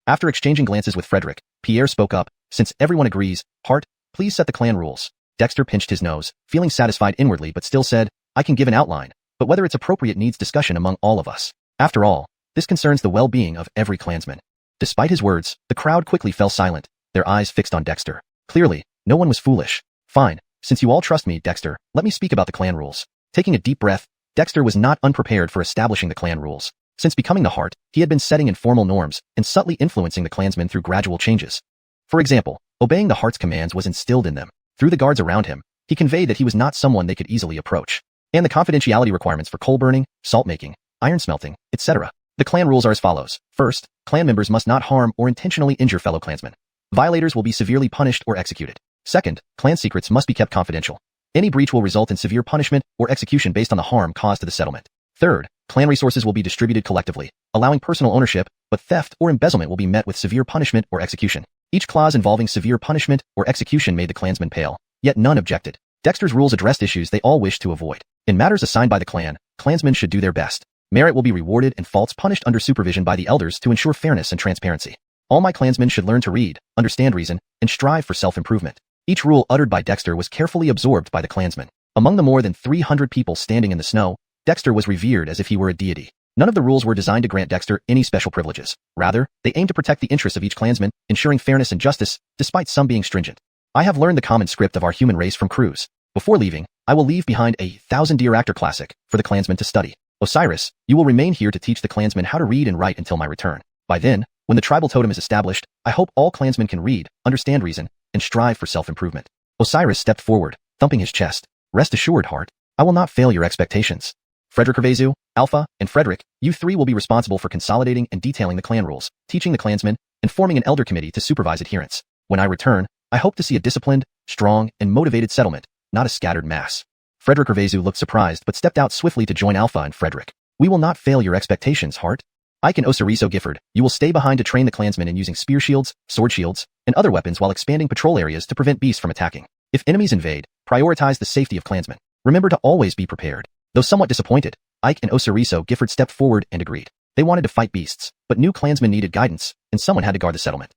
After exchanging glances with Frederick, Pierre spoke up, since everyone agrees, Hart, please set the clan rules. Dexter pinched his nose, feeling satisfied inwardly but still said, I can give an outline, but whether it's appropriate needs discussion among all of us. After all, this concerns the well-being of every clansman. Despite his words, the crowd quickly fell silent, their eyes fixed on Dexter. Clearly, no one was foolish. Fine, since you all trust me, Dexter, let me speak about the clan rules. Taking a deep breath, Dexter was not unprepared for establishing the clan rules. Since becoming the Hart, he had been setting informal norms and subtly influencing the clansmen through gradual changes. For example, obeying the Hart's commands was instilled in them. Through the guards around him, he conveyed that he was not someone they could easily approach. And the confidentiality requirements for coal burning, salt making, iron smelting, etc. The clan rules are as follows. First, clan members must not harm or intentionally injure fellow clansmen. Violators will be severely punished or executed. Second, clan secrets must be kept confidential. Any breach will result in severe punishment or execution based on the harm caused to the settlement. Third, clan resources will be distributed collectively, allowing personal ownership, but theft or embezzlement will be met with severe punishment or execution. Each clause involving severe punishment or execution made the clansmen pale, yet none objected. Dexter's rules addressed issues they all wished to avoid. In matters assigned by the clan, clansmen should do their best. Merit will be rewarded and faults punished under supervision by the elders to ensure fairness and transparency. All my clansmen should learn to read, understand reason, and strive for self-improvement. Each rule uttered by Dexter was carefully absorbed by the clansmen. Among the more than 300 people standing in the snow, Dexter was revered as if he were a deity. None of the rules were designed to grant Dexter any special privileges. Rather, they aimed to protect the interests of each clansman, ensuring fairness and justice, despite some being stringent. I have learned the common script of our human race from Croods. Before leaving, I will leave behind a 1,000-year actor classic for the clansmen to study. Osiris, you will remain here to teach the clansmen how to read and write until my return. By then, when the tribal totem is established, I hope all clansmen can read, understand reason, and strive for self-improvement. Osiris stepped forward, thumping his chest. Rest assured, Heart, I will not fail your expectations. Frederick Hervezu, Alpha, and Frederick, you three will be responsible for consolidating and detailing the clan rules, teaching the clansmen, and forming an elder committee to supervise adherence. When I return, I hope to see a disciplined, strong, and motivated settlement, not a scattered mass. Frederick Hervezu looked surprised but stepped out swiftly to join Alpha and Frederick. We will not fail your expectations, Heart. Ike and Osiriso Gifford, you will stay behind to train the clansmen in using spear shields, sword shields, and other weapons while expanding patrol areas to prevent beasts from attacking. If enemies invade, prioritize the safety of clansmen. Remember to always be prepared. Though somewhat disappointed, Ike and Osiriso Gifford stepped forward and agreed. They wanted to fight beasts, but new clansmen needed guidance, and someone had to guard the settlement.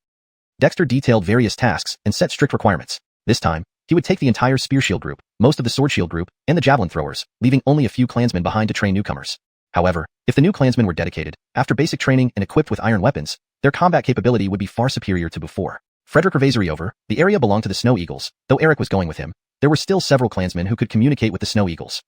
Dexter detailed various tasks and set strict requirements. This time, he would take the entire spear shield group, most of the sword shield group, and the javelin throwers, leaving only a few clansmen behind to train newcomers. However, if the new clansmen were dedicated, after basic training and equipped with iron weapons, their combat capability would be far superior to before. Frederick Hervezu over, the area belonged to the Snow Eagles, though Eric was going with him. There were still several clansmen who could communicate with the Snow Eagles.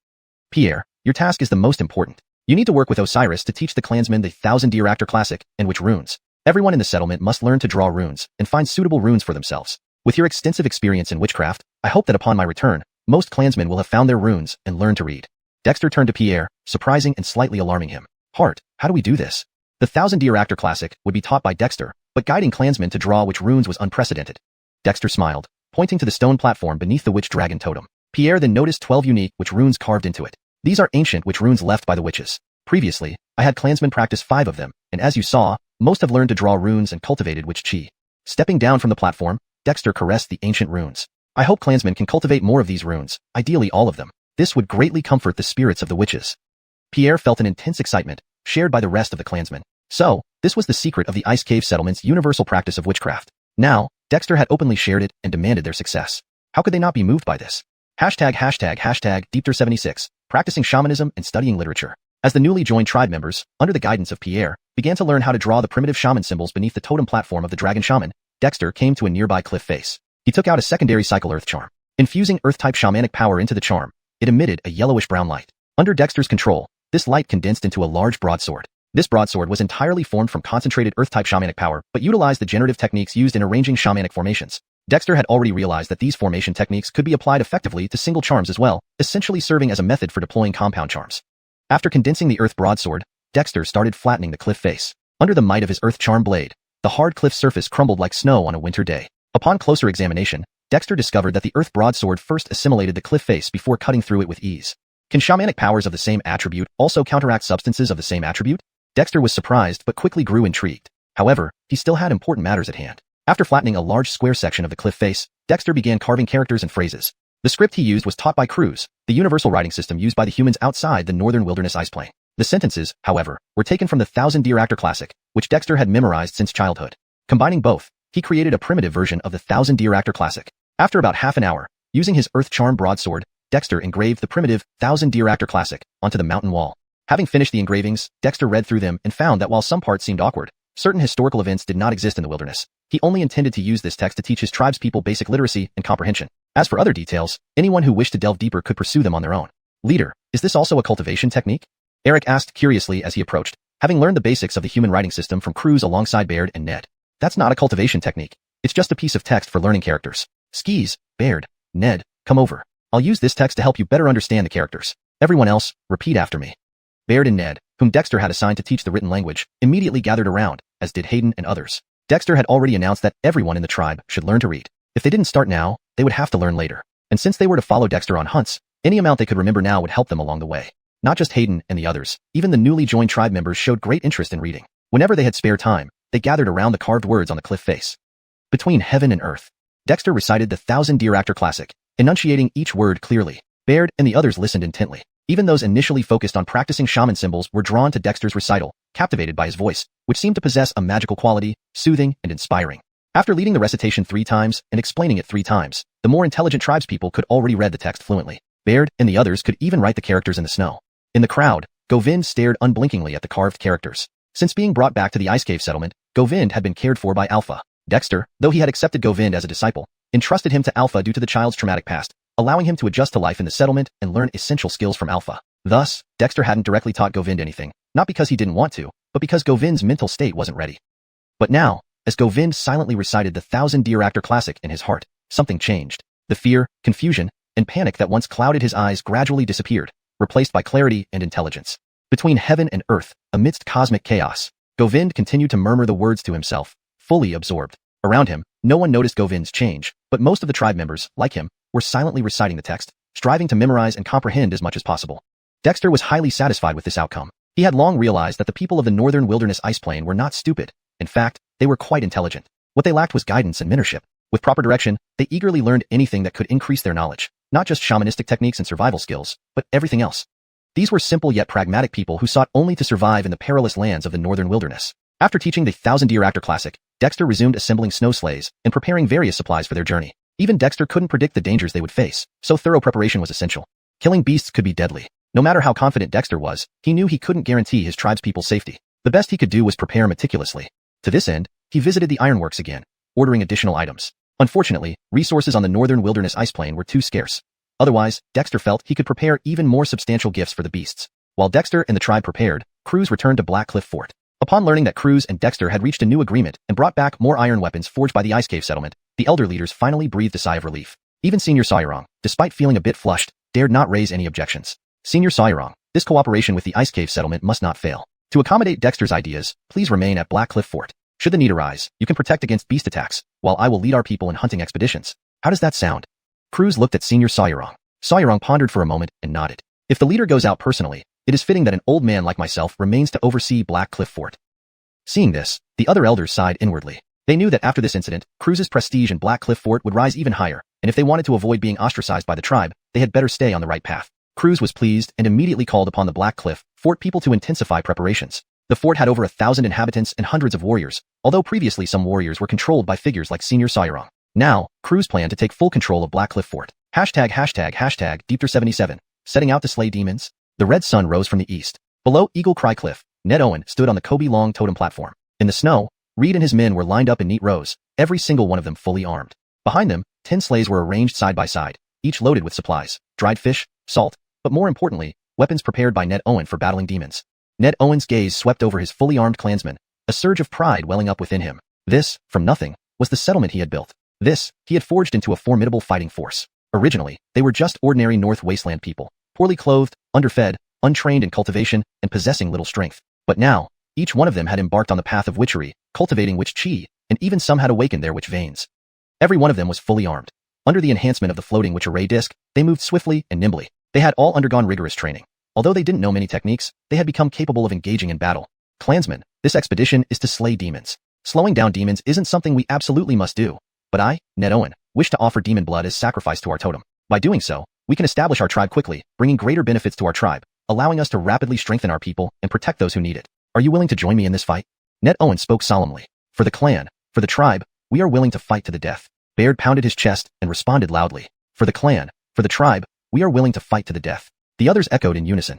Pierre, your task is the most important. You need to work with Osiris to teach the clansmen the 1,000-year actor classic, and which runes. Everyone in the settlement must learn to draw runes and find suitable runes for themselves. With your extensive experience in witchcraft, I hope that upon my return, most clansmen will have found their runes and learned to read. Dexter turned to Pierre, surprising and slightly alarming him. Heart, how do we do this? The 1,000-year actor classic would be taught by Dexter, but guiding clansmen to draw which runes was unprecedented. Dexter smiled, pointing to the stone platform beneath the witch dragon totem. Pierre then noticed 12 unique witch runes carved into it. These are ancient witch runes left by the witches. Previously, I had clansmen practice 5 of them, and as you saw, most have learned to draw runes and cultivated witch chi. Stepping down from the platform, Dexter caressed the ancient runes. I hope clansmen can cultivate more of these runes, ideally all of them. This would greatly comfort the spirits of the witches. Pierre felt an intense excitement, shared by the rest of the clansmen. So, this was the secret of the Ice Cave Settlement's universal practice of witchcraft. Now, Dexter had openly shared it and demanded their success. How could they not be moved by this? Hashtag Deepter76, practicing shamanism and studying literature. As the newly joined tribe members, under the guidance of Pierre, began to learn how to draw the primitive shaman symbols beneath the totem platform of the dragon shaman, Dexter came to a nearby cliff face. He took out a secondary cycle earth charm. Infusing earth-type shamanic power into the charm, it emitted a yellowish-brown light. Under Dexter's control, this light condensed into a large broadsword. This broadsword was entirely formed from concentrated earth-type shamanic power, but utilized the generative techniques used in arranging shamanic formations. Dexter had already realized that these formation techniques could be applied effectively to single charms as well, essentially serving as a method for deploying compound charms. After condensing the earth broadsword, Dexter started flattening the cliff face. Under the might of his earth charm blade, the hard cliff surface crumbled like snow on a winter day. Upon closer examination, Dexter discovered that the earth broadsword first assimilated the cliff face before cutting through it with ease. Can shamanic powers of the same attribute also counteract substances of the same attribute? Dexter was surprised but quickly grew intrigued. However, he still had important matters at hand. After flattening a large square section of the cliff face, Dexter began carving characters and phrases. The script he used was taught by Croods, the universal writing system used by the humans outside the northern wilderness ice plain. The sentences, however, were taken from the 1,000-year actor classic, which Dexter had memorized since childhood. Combining both, he created a primitive version of the 1,000-year actor classic. After about half an hour, using his earth charm broadsword, Dexter engraved the primitive 1,000-year actor classic onto the mountain wall. Having finished the engravings, Dexter read through them and found that while some parts seemed awkward, certain historical events did not exist in the wilderness. He only intended to use this text to teach his tribe's people basic literacy and comprehension. As for other details, anyone who wished to delve deeper could pursue them on their own. Leader, is this also a cultivation technique? Eric asked curiously as he approached, having learned the basics of the human writing system from Croods alongside Baird and Ned. That's not a cultivation technique. It's just a piece of text for learning characters. Skis, Baird, Ned, come over. I'll use this text to help you better understand the characters. Everyone else, repeat after me. Baird and Ned, whom Dexter had assigned to teach the written language, immediately gathered around, as did Hayden and others. Dexter had already announced that everyone in the tribe should learn to read. If they didn't start now, they would have to learn later. And since they were to follow Dexter on hunts, any amount they could remember now would help them along the way. Not just Hayden and the others, even the newly joined tribe members showed great interest in reading. Whenever they had spare time, they gathered around the carved words on the cliff face. Between heaven and earth. Dexter recited the Thousand Deer Actor classic, enunciating each word clearly. Baird and the others listened intently. Even those initially focused on practicing shaman symbols were drawn to Dexter's recital, captivated by his voice, which seemed to possess a magical quality, soothing and inspiring. After leading the recitation 3 times and explaining it 3 times, the more intelligent tribespeople could already read the text fluently. Baird and the others could even write the characters in the snow. In the crowd, Govind stared unblinkingly at the carved characters. Since being brought back to the ice cave settlement, Govind had been cared for by Alpha. Dexter, though he had accepted Govind as a disciple, entrusted him to Alpha due to the child's traumatic past, allowing him to adjust to life in the settlement and learn essential skills from Alpha. Thus, Dexter hadn't directly taught Govind anything, not because he didn't want to, but because Govind's mental state wasn't ready. But now, as Govind silently recited the Thousand Deer Actor classic in his heart, something changed. The fear, confusion, and panic that once clouded his eyes gradually disappeared, replaced by clarity and intelligence. Between heaven and earth, amidst cosmic chaos, Govind continued to murmur the words to himself, fully absorbed. Around him, no one noticed Govind's change, but most of the tribe members, like him, were silently reciting the text, striving to memorize and comprehend as much as possible. Dexter was highly satisfied with this outcome. He had long realized that the people of the northern wilderness ice plain were not stupid. In fact, they were quite intelligent. What they lacked was guidance and mentorship. With proper direction, they eagerly learned anything that could increase their knowledge, not just shamanistic techniques and survival skills, but everything else. These were simple yet pragmatic people who sought only to survive in the perilous lands of the northern wilderness. After teaching the Thousand Deer Actor classic, Dexter resumed assembling snow sleighs and preparing various supplies for their journey. Even Dexter couldn't predict the dangers they would face, so thorough preparation was essential. Killing beasts could be deadly. No matter how confident Dexter was, he knew he couldn't guarantee his tribespeople's safety. The best he could do was prepare meticulously. To this end, he visited the ironworks again, ordering additional items. Unfortunately, resources on the northern wilderness ice plain were too scarce. Otherwise, Dexter felt he could prepare even more substantial gifts for the beasts. While Dexter and the tribe prepared, Croods returned to Black Cliff Fort. Upon learning that Croods and Dexter had reached a new agreement and brought back more iron weapons forged by the ice cave settlement, the elder leaders finally breathed a sigh of relief. Even Senior Xiuxian, despite feeling a bit flushed, dared not raise any objections. Senior Xiuxian, this cooperation with the ice cave settlement must not fail. To accommodate Dexter's ideas, please remain at Black Cliff Fort. Should the need arise, you can protect against beast attacks, while I will lead our people in hunting expeditions. How does that sound? Croods looked at Senior Xiuxian. Xiuxian pondered for a moment and nodded. If the leader goes out personally, it is fitting that an old man like myself remains to oversee Black Cliff Fort. Seeing this, the other elders sighed inwardly. They knew that after this incident, Croods' prestige in Black Cliff Fort would rise even higher, and if they wanted to avoid being ostracized by the tribe, they had better stay on the right path. Croods was pleased and immediately called upon the Black Cliff Fort people to intensify preparations. The fort had over 1,000 inhabitants and hundreds of warriors, although previously some warriors were controlled by figures like Senior Xiuxian. Now, Croods planned to take full control of Black Cliff Fort. ###Deepter77. Setting out to slay demons. The red sun rose from the east. Below Eagle Cry Cliff, Ned Owen stood on the Kobe Long totem platform. In the snow, Reed and his men were lined up in neat rows, every single one of them fully armed. Behind them, 10 sleighs were arranged side by side, each loaded with supplies, dried fish, salt, but more importantly, weapons prepared by Ned Owen for battling demons. Ned Owen's gaze swept over his fully armed clansmen, a surge of pride welling up within him. This, from nothing, was the settlement he had built. This, he had forged into a formidable fighting force. Originally, they were just ordinary North Wasteland people, poorly clothed, underfed, untrained in cultivation, and possessing little strength. But now, each one of them had embarked on the path of witchery, cultivating witch chi, and even some had awakened their witch veins. Every one of them was fully armed. Under the enhancement of the floating witch array disc, they moved swiftly and nimbly. They had all undergone rigorous training. Although they didn't know many techniques, they had become capable of engaging in battle. Clansmen, this expedition is to slay demons. Slowing down demons isn't something we absolutely must do, but I, Ned Owen, wish to offer demon blood as sacrifice to our totem. By doing so, we can establish our tribe quickly, bringing greater benefits to our tribe, allowing us to rapidly strengthen our people and protect those who need it. Are you willing to join me in this fight? Ned Owen spoke solemnly. For the clan, for the tribe, we are willing to fight to the death. Baird pounded his chest and responded loudly. For the clan, for the tribe, we are willing to fight to the death. The others echoed in unison.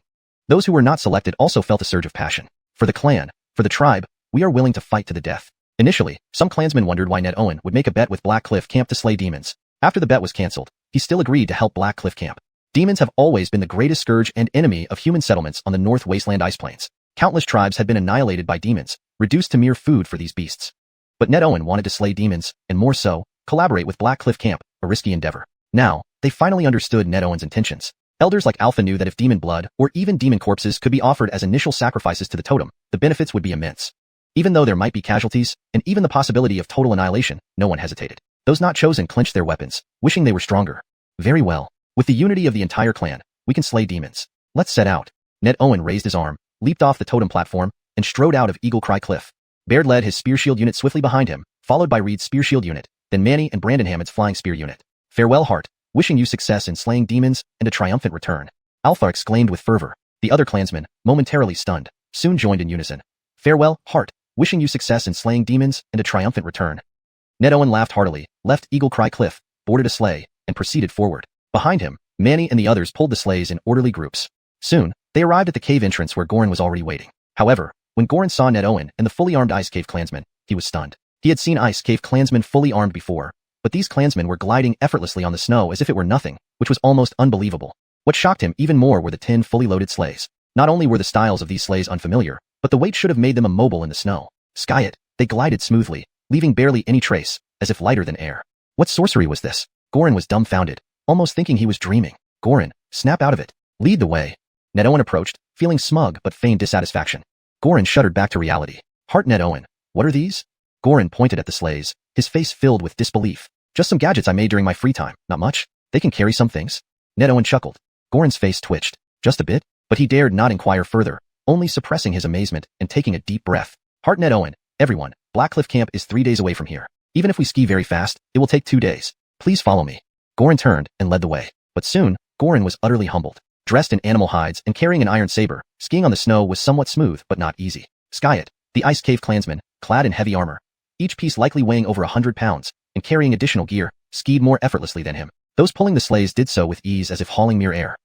Those who were not selected also felt a surge of passion. For the clan, for the tribe, we are willing to fight to the death. Initially, some clansmen wondered why Ned Owen would make a bet with Black Cliff Camp to slay demons. After the bet was cancelled, he still agreed to help Black Cliff Camp. Demons have always been the greatest scourge and enemy of human settlements on the North Wasteland ice plains. Countless tribes had been annihilated by demons, reduced to mere food for these beasts. But Ned Owen wanted to slay demons, and more so, collaborate with Black Cliff Camp, a risky endeavor. Now, they finally understood Ned Owen's intentions. Elders like Alpha knew that if demon blood, or even demon corpses, could be offered as initial sacrifices to the totem, the benefits would be immense. Even though there might be casualties, and even the possibility of total annihilation, no one hesitated. Those not chosen clenched their weapons, wishing they were stronger. Very well. With the unity of the entire clan, we can slay demons. Let's set out. Ned Owen raised his arm, leaped off the totem platform, and strode out of Eagle Cry Cliff. Baird led his spear shield unit swiftly behind him, followed by Reed's spear shield unit, then Manny and Brandon Hammond's flying spear unit. Farewell, Hart. Wishing you success in slaying demons and a triumphant return. Alpha exclaimed with fervor. The other clansmen, momentarily stunned, soon joined in unison. Farewell, Hart. Wishing you success in slaying demons and a triumphant return. Ned Owen laughed heartily, left Eagle Cry Cliff, boarded a sleigh, and proceeded forward. Behind him, Manny and the others pulled the sleighs in orderly groups. Soon, they arrived at the cave entrance where Goran was already waiting. However, when Goran saw Ned Owen and the fully armed Ice Cave clansmen, he was stunned. He had seen Ice Cave clansmen fully armed before, but these clansmen were gliding effortlessly on the snow as if it were nothing, which was almost unbelievable. What shocked him even more were the 10 fully loaded sleighs. Not only were the styles of these sleighs unfamiliar, but the weight should have made them immobile in the snow. Sky it, they glided smoothly, leaving barely any trace, as if lighter than air. What sorcery was this? Goran was dumbfounded, almost thinking he was dreaming. Goran, snap out of it. Lead the way. Ned Owen approached, feeling smug but feigned dissatisfaction. Goran shuddered back to reality. Hart. Ned Owen, what are these? Goran pointed at the sleighs, his face filled with disbelief. Just some gadgets I made during my free time, not much. They can carry some things. Ned Owen chuckled. Goran's face twitched. Just a bit? But he dared not inquire further, only suppressing his amazement and taking a deep breath. Hart. Ned Owen, everyone, Blackcliff Camp is 3 days away from here. Even if we ski very fast, it will take 2 days. Please follow me. Goran turned and led the way. But soon, Goran was utterly humbled. Dressed in animal hides and carrying an iron saber, skiing on the snow was somewhat smooth but not easy. Sky it, the Ice Cave clansmen, clad in heavy armor, each piece likely weighing over 100 pounds, and carrying additional gear, skied more effortlessly than him. Those pulling the sleighs did so with ease as if hauling mere air.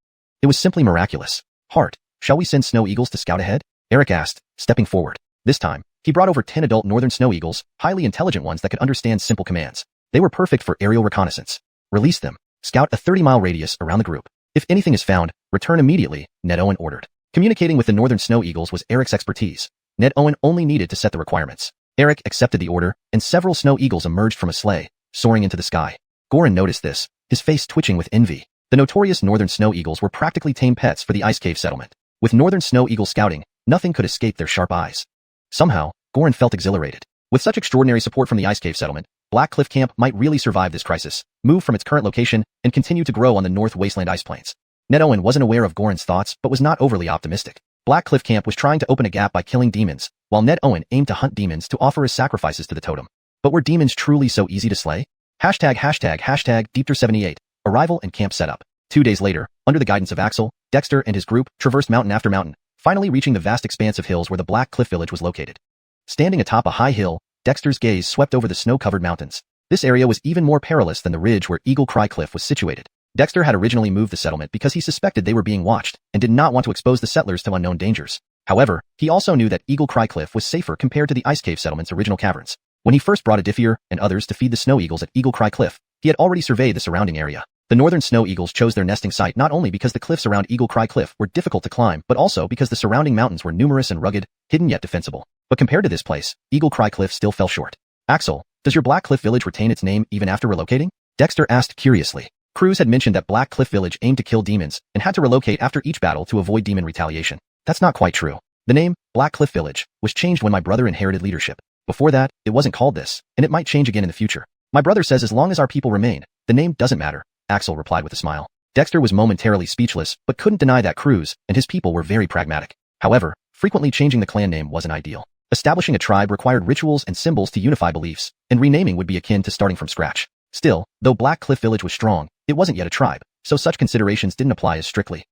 It was simply miraculous. Hart, shall we send snow eagles to scout ahead? Eric asked, stepping forward. This time, he brought over 10 adult northern snow eagles, highly intelligent ones that could understand simple commands. They were perfect for aerial reconnaissance. Release them. Scout a 30-mile radius around the group. If anything is found, return immediately, Ned Owen ordered. Communicating with the northern snow eagles was Eric's expertise. Ned Owen only needed to set the requirements. Eric accepted the order, and several snow eagles emerged from a sleigh, soaring into the sky. Goran noticed this, his face twitching with envy. The notorious northern snow eagles were practically tame pets for the Ice Cave settlement. With northern snow eagle scouting, nothing could escape their sharp eyes. Somehow, Goran felt exhilarated. With such extraordinary support from the Ice Cave settlement, Blackcliff Camp might really survive this crisis, move from its current location, and continue to grow on the North Wasteland ice plains. Ned Owen wasn't aware of Goran's thoughts but was not overly optimistic. Blackcliff Camp was trying to open a gap by killing demons, while Ned Owen aimed to hunt demons to offer as sacrifices to the totem. But were demons truly so easy to slay? #Deepter78, arrival and camp setup. 2 days later, under the guidance of Axel, Dexter and his group traversed mountain after mountain, finally reaching the vast expanse of hills where the Black Cliff Village was located. Standing atop a high hill, Dexter's gaze swept over the snow-covered mountains. This area was even more perilous than the ridge where Eagle Cry Cliff was situated. Dexter had originally moved the settlement because he suspected they were being watched and did not want to expose the settlers to unknown dangers. However, he also knew that Eagle Cry Cliff was safer compared to the Ice Cave settlement's original caverns. When he first brought Adifir and others to feed the snow eagles at Eagle Cry Cliff, he had already surveyed the surrounding area. The northern snow eagles chose their nesting site not only because the cliffs around Eagle Cry Cliff were difficult to climb, but also because the surrounding mountains were numerous and rugged, hidden yet defensible. But compared to this place, Eagle Cry Cliff still fell short. Axel, does your Black Cliff Village retain its name even after relocating? Dexter asked curiously. Croods had mentioned that Black Cliff Village aimed to kill demons and had to relocate after each battle to avoid demon retaliation. That's not quite true. The name, Black Cliff Village, was changed when my brother inherited leadership. Before that, it wasn't called this, and it might change again in the future. My brother says as long as our people remain, the name doesn't matter, Axel replied with a smile. Dexter was momentarily speechless, but couldn't deny that Croods and his people were very pragmatic. However, frequently changing the clan name wasn't ideal. Establishing a tribe required rituals and symbols to unify beliefs, and renaming would be akin to starting from scratch. Still, though Black Cliff Village was strong, it wasn't yet a tribe, so such considerations didn't apply as strictly.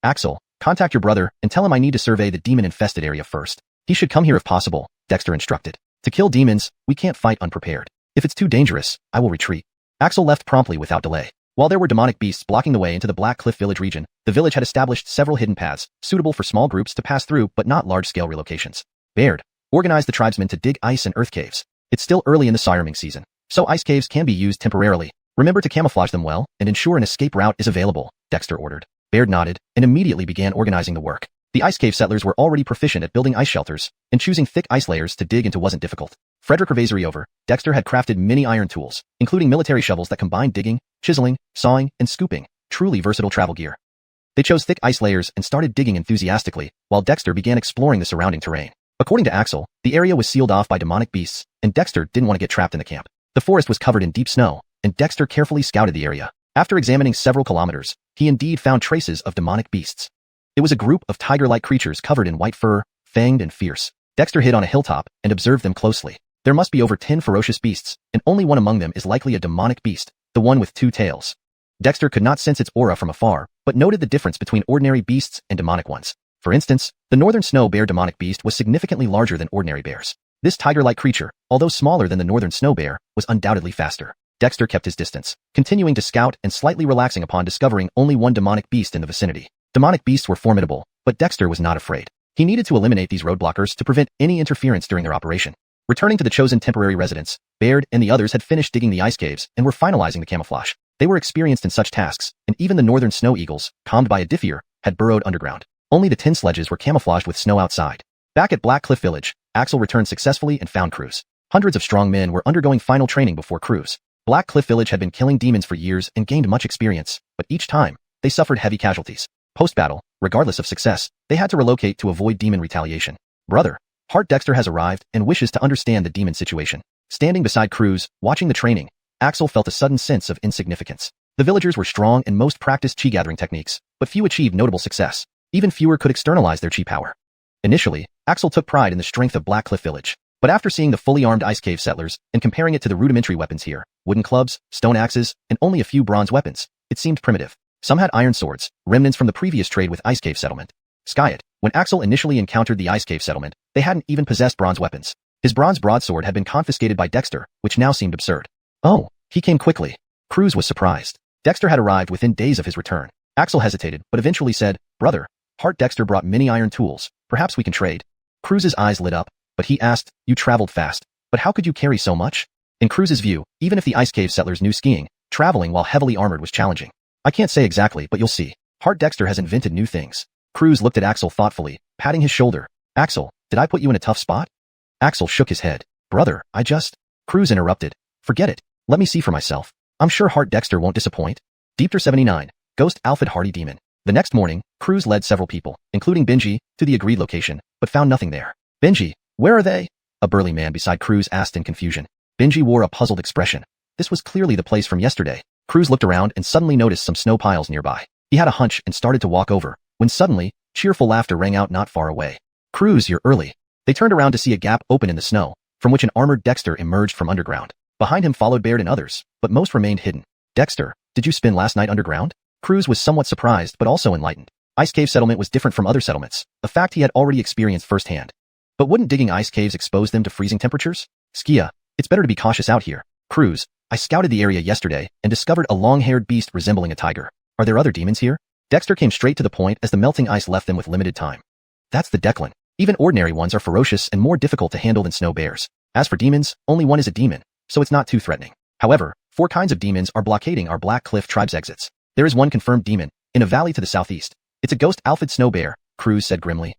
Axel, contact your brother and tell him I need to survey the demon-infested area first. He should come here if possible, Dexter instructed. To kill demons, we can't fight unprepared. If it's too dangerous, I will retreat. Axel left promptly without delay. While there were demonic beasts blocking the way into the Black Cliff Village region, the village had established several hidden paths, suitable for small groups to pass through but not large-scale relocations. Baird, organize the tribesmen to dig ice and earth caves. It's still early in the sirearming season, so ice caves can be used temporarily. Remember to camouflage them well and ensure an escape route is available, Dexter ordered. Baird nodded and immediately began organizing the work. The ice cave settlers were already proficient at building ice shelters, and choosing thick ice layers to dig into wasn't difficult. Frederick Revasory over, Dexter had crafted many iron tools, including military shovels that combined digging, chiseling, sawing, and scooping, truly versatile travel gear. They chose thick ice layers and started digging enthusiastically, while Dexter began exploring the surrounding terrain. According to Axel, the area was sealed off by demonic beasts, and Dexter didn't want to get trapped in the camp. The forest was covered in deep snow, and Dexter carefully scouted the area. After examining several kilometers, he indeed found traces of demonic beasts. It was a group of tiger-like creatures covered in white fur, fanged and fierce. Dexter hid on a hilltop and observed them closely. There must be over 10 ferocious beasts, and only one among them is likely a demonic beast, the one with 2 tails. Dexter could not sense its aura from afar, but noted the difference between ordinary beasts and demonic ones. For instance, the northern snow bear demonic beast was significantly larger than ordinary bears. This tiger-like creature, although smaller than the northern snow bear, was undoubtedly faster. Dexter kept his distance, continuing to scout and slightly relaxing upon discovering only one demonic beast in the vicinity. Demonic beasts were formidable, but Dexter was not afraid. He needed to eliminate these roadblockers to prevent any interference during their operation. Returning to the chosen temporary residence, Baird and the others had finished digging the ice caves and were finalizing the camouflage. They were experienced in such tasks, and even the northern snow eagles, calmed by a diffier, had burrowed underground. Only the tin sledges were camouflaged with snow outside. Back at Black Cliff Village, Axel returned successfully and found Croods. Hundreds of strong men were undergoing final training before Croods. Black Cliff Village had been killing demons for years and gained much experience, but each time, they suffered heavy casualties. Post-battle, regardless of success, they had to relocate to avoid demon retaliation. Brother, Hart Dexter has arrived and wishes to understand the demon situation. Standing beside Croods, watching the training, Axel felt a sudden sense of insignificance. The villagers were strong and most practiced chi gathering techniques, but few achieved notable success. Even fewer could externalize their chi power. Initially, Axel took pride in the strength of Black Cliff Village, but after seeing the fully armed ice cave settlers and comparing it to the rudimentary weapons here, wooden clubs, stone axes, and only a few bronze weapons, it seemed primitive. Some had iron swords, remnants from the previous trade with Ice Cave Settlement. Skyet, when Axel initially encountered the Ice Cave Settlement, they hadn't even possessed bronze weapons. His bronze broadsword had been confiscated by Dexter, which now seemed absurd. Oh, he came quickly. Croods was surprised. Dexter had arrived within days of his return. Axel hesitated, but eventually said, Brother, Hart Dexter brought many iron tools. Perhaps we can trade. Croods' eyes lit up, but he asked, You traveled fast, but how could you carry so much? In Croods' view, even if the Ice Cave settlers knew skiing, traveling while heavily armored was challenging. I can't say exactly, but you'll see. Hart Dexter has invented new things. Croods looked at Axel thoughtfully, patting his shoulder. Axel, did I put you in a tough spot? Axel shook his head. Brother, Croods interrupted. Forget it. Let me see for myself. I'm sure Hart Dexter won't disappoint. Deepter 79, Ghost Alfred Hardy Demon. The next morning, Croods led several people, including Benji, to the agreed location, but found nothing there. Benji, where are they? A burly man beside Croods asked in confusion. Benji wore a puzzled expression. This was clearly the place from yesterday. Croods looked around and suddenly noticed some snow piles nearby. He had a hunch and started to walk over, when suddenly, cheerful laughter rang out not far away. Croods, you're early. They turned around to see a gap open in the snow, from which an armored Dexter emerged from underground. Behind him followed Baird and others, but most remained hidden. Dexter, did you spend last night underground? Croods was somewhat surprised but also enlightened. Ice Cave Settlement was different from other settlements, a fact he had already experienced firsthand. But wouldn't digging ice caves expose them to freezing temperatures? Skia, it's better to be cautious out here. Croods, I scouted the area yesterday and discovered a long-haired beast resembling a tiger. Are there other demons here? Dexter came straight to the point as the melting ice left them with limited time. That's the Declan. Even ordinary ones are ferocious and more difficult to handle than snow bears. As for demons, only one is a demon, so it's not too threatening. However, 4 kinds of demons are blockading our Black Cliff tribe's exits. There is one confirmed demon, in a valley to the southeast. It's a ghost Alfred Snow Bear, Croods said grimly.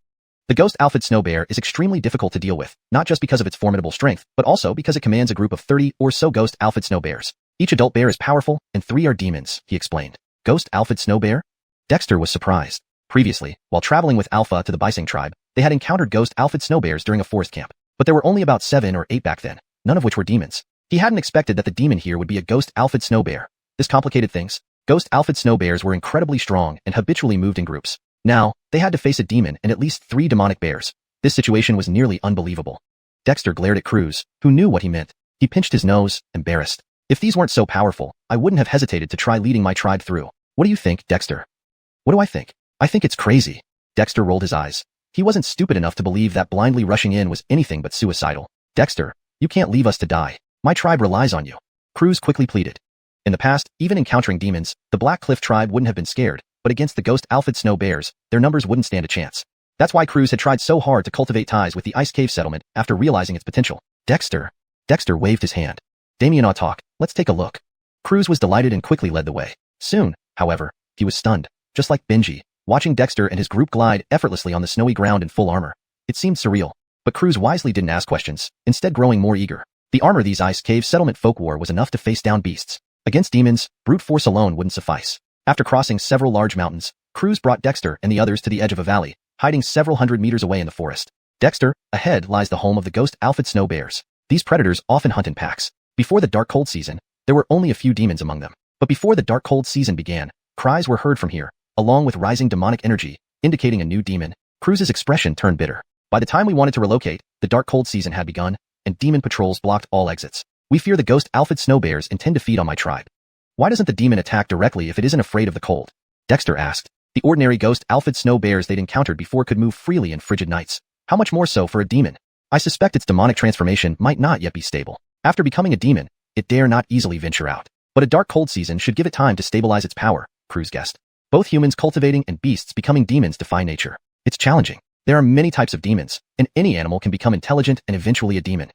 The ghost Alfred Snow Bear is extremely difficult to deal with, not just because of its formidable strength, but also because it commands a group of 30 or so ghost Alfred Snow Bears. Each adult bear is powerful, and 3 are demons, he explained. Ghost Alfred Snow Bear? Dexter was surprised. Previously, while traveling with Alpha to the Bising tribe, they had encountered ghost Alfred Snow Bears during a forest camp, but there were only about 7 or 8 back then, none of which were demons. He hadn't expected that the demon here would be a ghost Alfred Snow Bear. This complicated things. Ghost Alfred Snow Bears were incredibly strong and habitually moved in groups. Now, they had to face a demon and at least 3 demonic bears. This situation was nearly unbelievable. Dexter glared at Croods, who knew what he meant. He pinched his nose, embarrassed. If these weren't so powerful, I wouldn't have hesitated to try leading my tribe through. What do you think, Dexter? What do I think? I think it's crazy. Dexter rolled his eyes. He wasn't stupid enough to believe that blindly rushing in was anything but suicidal. Dexter, you can't leave us to die. My tribe relies on you. Croods quickly pleaded. In the past, even encountering demons, the Black Cliff tribe wouldn't have been scared, but against the ghost Alfred Snow Bears, their numbers wouldn't stand a chance. That's why Croods had tried so hard to cultivate ties with the Ice Cave settlement after realizing its potential. Dexter waved his hand. Damien ought talk, let's take a look. Croods was delighted and quickly led the way. Soon, however, he was stunned, just like Benji, watching Dexter and his group glide effortlessly on the snowy ground in full armor. It seemed surreal, but Croods wisely didn't ask questions, instead growing more eager. The armor these Ice Cave settlement folk wore was enough to face down beasts. Against demons, brute force alone wouldn't suffice. After crossing several large mountains, Croods brought Dexter and the others to the edge of a valley, hiding several hundred meters away in the forest. Dexter, ahead lies the home of the ghost alphid snow bears. These predators often hunt in packs. Before the dark cold season, there were only a few demons among them. But before the dark cold season began, cries were heard from here, along with rising demonic energy, indicating a new demon. Croods' expression turned bitter. By the time we wanted to relocate, the dark cold season had begun, and demon patrols blocked all exits. We fear the ghost alphid snow bears intend to feed on my tribe. Why doesn't the demon attack directly if it isn't afraid of the cold? Dexter asked. The ordinary ghost alphid snow bears they'd encountered before could move freely in frigid nights. How much more so for a demon? I suspect its demonic transformation might not yet be stable. After becoming a demon, it dare not easily venture out. But a dark cold season should give it time to stabilize its power, Croods guessed. Both humans cultivating and beasts becoming demons defy nature. It's challenging. There are many types of demons, and any animal can become intelligent and eventually a demon.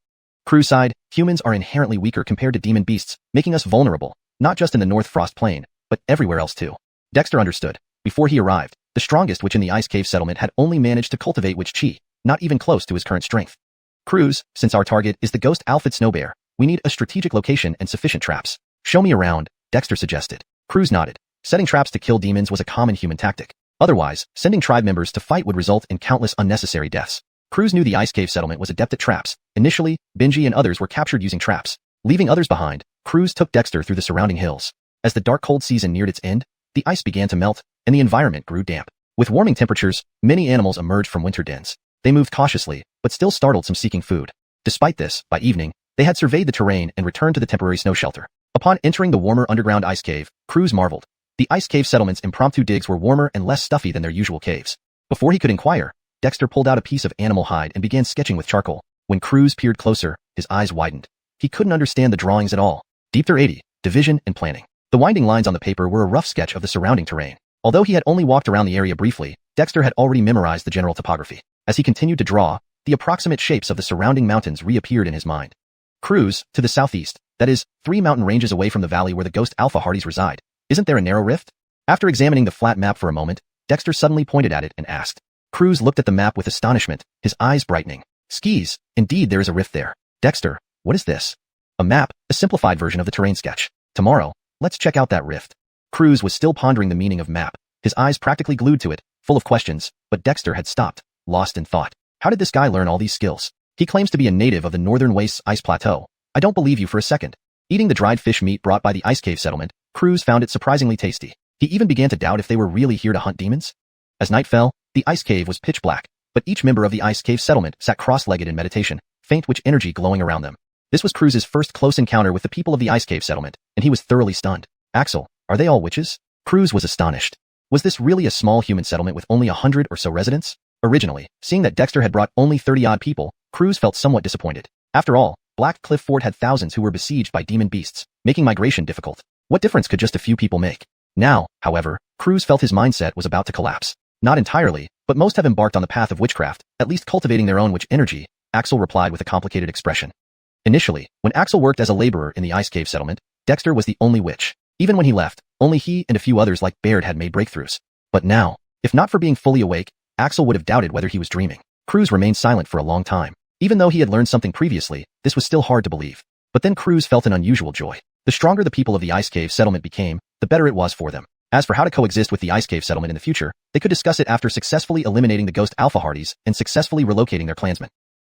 Croods sighed. Humans are inherently weaker compared to demon beasts, making us vulnerable, not just in the North Frost Plain, but everywhere else too. Dexter understood. Before he arrived, the strongest witch in the ice cave settlement had only managed to cultivate witch chi, not even close to his current strength. Croods, since our target is the ghost alphid snow bear, we need a strategic location and sufficient traps. Show me around, Dexter suggested. Croods nodded. Setting traps to kill demons was a common human tactic. Otherwise, sending tribe members to fight would result in countless unnecessary deaths. Croods knew the ice cave settlement was adept at traps. Initially, Benji and others were captured using traps. Leaving others behind, Croods took Dexter through the surrounding hills. As the dark cold season neared its end, the ice began to melt, and the environment grew damp. With warming temperatures, many animals emerged from winter dens. They moved cautiously, but still startled some seeking food. Despite this, by evening, they had surveyed the terrain and returned to the temporary snow shelter. Upon entering the warmer underground ice cave, Croods marveled. The ice cave settlement's impromptu digs were warmer and less stuffy than their usual caves. Before he could inquire, Dexter pulled out a piece of animal hide and began sketching with charcoal. When Croods peered closer, his eyes widened. He couldn't understand the drawings at all. Deep 80, division and planning. The winding lines on the paper were a rough sketch of the surrounding terrain. Although he had only walked around the area briefly, Dexter had already memorized the general topography. As he continued to draw, the approximate shapes of the surrounding mountains reappeared in his mind. Croods, to the southeast, that is, 3 mountain ranges away from the valley where the ghost alpha hardys reside. Isn't there a narrow rift? After examining the flat map for a moment, Dexter suddenly pointed at it and asked. Croods looked at the map with astonishment, his eyes brightening. Skis, indeed there is a rift there. Dexter, what is this? A map, a simplified version of the terrain sketch. Tomorrow, let's check out that rift. Croods was still pondering the meaning of map, his eyes practically glued to it, full of questions, but Dexter had stopped, lost in thought. How did this guy learn all these skills? He claims to be a native of the Northern Wastes ice plateau. I don't believe you for a second. Eating the dried fish meat brought by the ice cave settlement, Croods found it surprisingly tasty. He even began to doubt if they were really here to hunt demons. As night fell, the ice cave was pitch black, but each member of the ice cave settlement sat cross-legged in meditation, faint witch energy glowing around them. This was Croods' first close encounter with the people of the ice cave settlement, and he was thoroughly stunned. Axel, are they all witches? Croods was astonished. Was this really a small human settlement with only 100 or so residents? Originally, seeing that Dexter had brought only 30-odd people, Croods felt somewhat disappointed. After all, Black Cliff Fort had thousands who were besieged by demon beasts, making migration difficult. What difference could just a few people make? Now, however, Croods felt his mindset was about to collapse. Not entirely, but most have embarked on the path of witchcraft, at least cultivating their own witch energy, Axel replied with a complicated expression. Initially, when Axel worked as a laborer in the ice cave settlement, Dexter was the only witch. Even when he left, only he and a few others like Baird had made breakthroughs. But now, if not for being fully awake, Axel would have doubted whether he was dreaming. Croods remained silent for a long time. Even though he had learned something previously, this was still hard to believe. But then Croods felt an unusual joy. The stronger the people of the ice cave settlement became, the better it was for them. As for how to coexist with the ice cave settlement in the future, they could discuss it after successfully eliminating the ghost alpha hardys and successfully relocating their clansmen.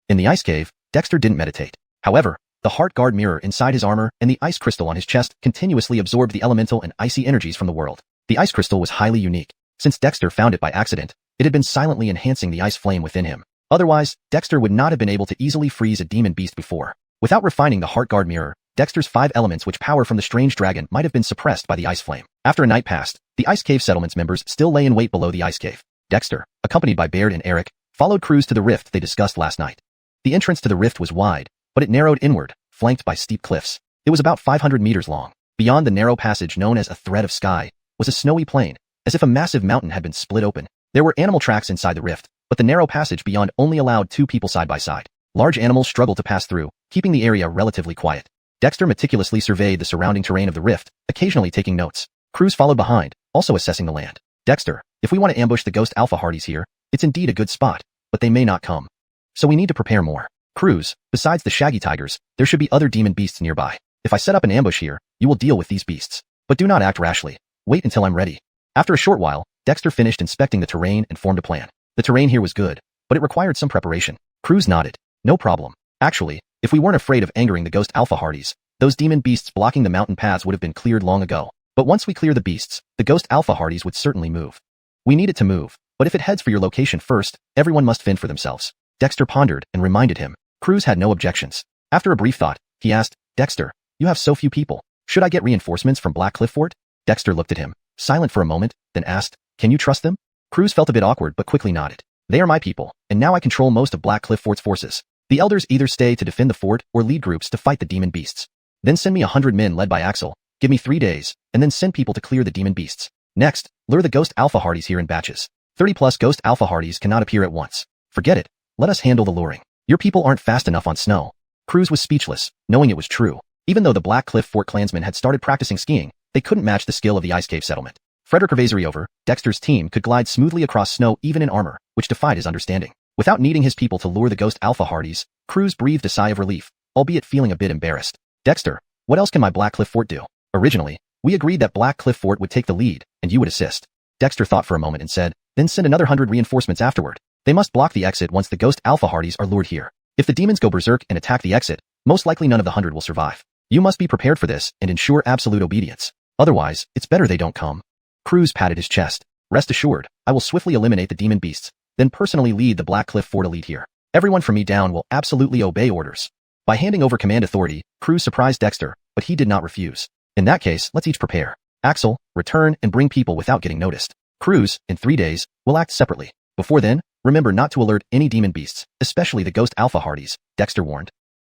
In the ice cave, Dexter didn't meditate. However, the heart guard mirror inside his armor and the ice crystal on his chest continuously absorbed the elemental and icy energies from the world. The ice crystal was highly unique. Since Dexter found it by accident, it had been silently enhancing the ice flame within him. Otherwise, Dexter would not have been able to easily freeze a demon beast before. Without refining the heart guard mirror, Dexter's 5 elements which power from the strange dragon might have been suppressed by the ice flame. After a night passed, the ice cave settlement's members still lay in wait below the ice cave. Dexter, accompanied by Baird and Eric, followed Croods to the rift they discussed last night. The entrance to the rift was wide, but it narrowed inward, flanked by steep cliffs. It was about 500 meters long. Beyond the narrow passage known as a thread of sky, was a snowy plain, as if a massive mountain had been split open. There were animal tracks inside the rift, but the narrow passage beyond only allowed 2 people side by side. Large animals struggled to pass through, keeping the area relatively quiet. Dexter meticulously surveyed the surrounding terrain of the rift, occasionally taking notes. Croods followed behind, also assessing the land. Dexter, if we want to ambush the ghost alpha hardys here, it's indeed a good spot, but they may not come. So we need to prepare more. Croods, besides the shaggy tigers, there should be other demon beasts nearby. If I set up an ambush here, you will deal with these beasts. But do not act rashly. Wait until I'm ready. After a short while, Dexter finished inspecting the terrain and formed a plan. The terrain here was good, but it required some preparation. Croods nodded. No problem. Actually, if we weren't afraid of angering the ghost alpha hardies, those demon beasts blocking the mountain paths would have been cleared long ago. But once we clear the beasts, the ghost alpha hardies would certainly move. We need it to move, but if it heads for your location first, everyone must fend for themselves. Dexter pondered and reminded him. Croods had no objections. After a brief thought, he asked, Dexter, you have so few people. Should I get reinforcements from Black Cliff Fort? Dexter looked at him, silent for a moment, then asked, can you trust them? Croods felt a bit awkward but quickly nodded. They are my people, and now I control most of Black Cliff Fort's forces. The elders either stay to defend the fort or lead groups to fight the demon beasts. Then send me 100 men led by Axel, give me 3 days, and then send people to clear the demon beasts. Next, lure the ghost alpha hardies here in batches. 30+ ghost alpha hardies cannot appear at once. Forget it. Let us handle the luring. Your people aren't fast enough on snow. Croods was speechless, knowing it was true. Even though the Black Cliff Fort clansmen had started practicing skiing, they couldn't match the skill of the ice cave settlement. Frederick over, Dexter's team could glide smoothly across snow even in armor, which defied his understanding. Without needing his people to lure the ghost alpha hardies, Croods breathed a sigh of relief, albeit feeling a bit embarrassed. Dexter, what else can my Black Cliff Fort do? Originally, we agreed that Black Cliff Fort would take the lead, and you would assist. Dexter thought for a moment and said, then send another 100 reinforcements afterward. They must block the exit once the ghost alpha hardies are lured here. If the demons go berserk and attack the exit, most likely none of the 100 will survive. You must be prepared for this and ensure absolute obedience. Otherwise, it's better they don't come. Croods patted his chest. Rest assured, I will swiftly eliminate the demon beasts, then personally lead the Black Cliff Fort elite here. Everyone from me down will absolutely obey orders. By handing over command authority, Croods surprised Dexter, but he did not refuse. In that case, let's each prepare. Axel, return and bring people without getting noticed. Croods, in 3 days, will act separately. Before then, remember not to alert any demon beasts, especially the ghost alpha hardies, Dexter warned.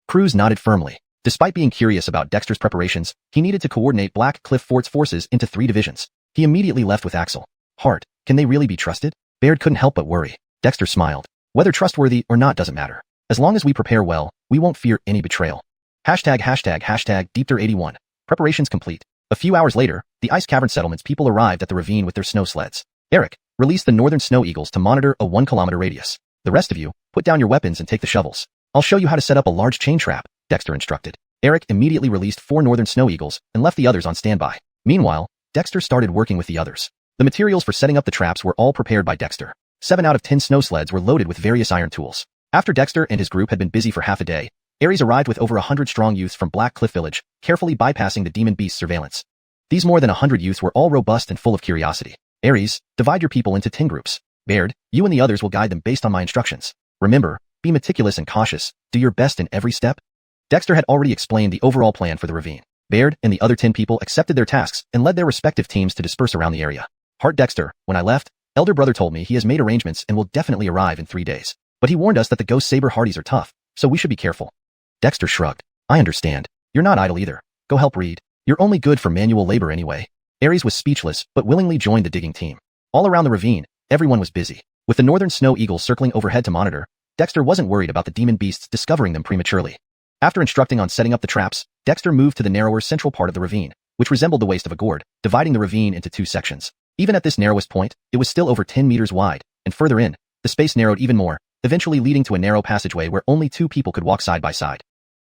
Croods nodded firmly. Despite being curious about Dexter's preparations, he needed to coordinate Black Cliff Fort's forces into 3 divisions. He immediately left with Axel. Hart, can they really be trusted? Baird couldn't help but worry. Dexter smiled. Whether trustworthy or not doesn't matter. As long as we prepare well, we won't fear any betrayal. #Deepter81. Preparations complete. A few hours later, the Ice Cavern Settlement's people arrived at the ravine with their snow sleds. Eric, release the northern snow eagles to monitor a 1-kilometer radius. The rest of you, put down your weapons and take the shovels. I'll show you how to set up a large chain trap, Dexter instructed. Eric immediately released 4 northern snow eagles and left the others on standby. Meanwhile, Dexter started working with the others. The materials for setting up the traps were all prepared by Dexter. 7 out of 10 snow sleds were loaded with various iron tools. After Dexter and his group had been busy for half a day, Ares arrived with over 100 strong youths from Black Cliff Village, carefully bypassing the demon beast surveillance. These more than 100 youths were all robust and full of curiosity. Ares, divide your people into 10 groups. Baird, you and the others will guide them based on my instructions. Remember, be meticulous and cautious, do your best in every step. Dexter had already explained the overall plan for the ravine. Baird and the other 10 people accepted their tasks and led their respective teams to disperse around the area. Hart Dexter, when I left, Elder Brother told me he has made arrangements and will definitely arrive in 3 days. But he warned us that the Ghost Saber Hardies are tough, so we should be careful. Dexter shrugged. I understand. You're not idle either. Go help Reed. You're only good for manual labor anyway. Ares was speechless, but willingly joined the digging team. All around the ravine, everyone was busy. With the northern snow eagles circling overhead to monitor, Dexter wasn't worried about the demon beasts discovering them prematurely. After instructing on setting up the traps, Dexter moved to the narrower central part of the ravine, which resembled the waist of a gourd, dividing the ravine into 2 sections. Even at this narrowest point, it was still over 10 meters wide, and further in, the space narrowed even more, eventually leading to a narrow passageway where only 2 people could walk side by side.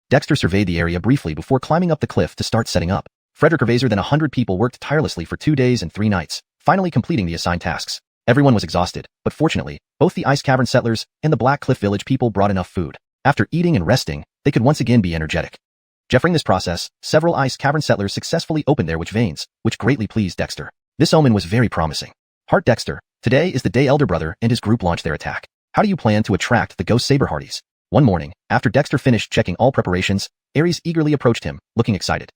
Dexter surveyed the area briefly before climbing up the cliff to start setting up. Frederick than 100 people worked tirelessly for 2 days and 3 nights, finally completing the assigned tasks. Everyone was exhausted, but fortunately, both the Ice Cavern settlers and the Black Cliff Village people brought enough food. After eating and resting, they could once again be energetic. During this process, several Ice Cavern settlers successfully opened their witch veins, which greatly pleased Dexter. This omen was very promising. Hart Dexter, today is the day Elder Brother and his group launched their attack. How do you plan to attract the Ghost Saber Hardies? One morning, after Dexter finished checking all preparations, Ares eagerly approached him, looking excited.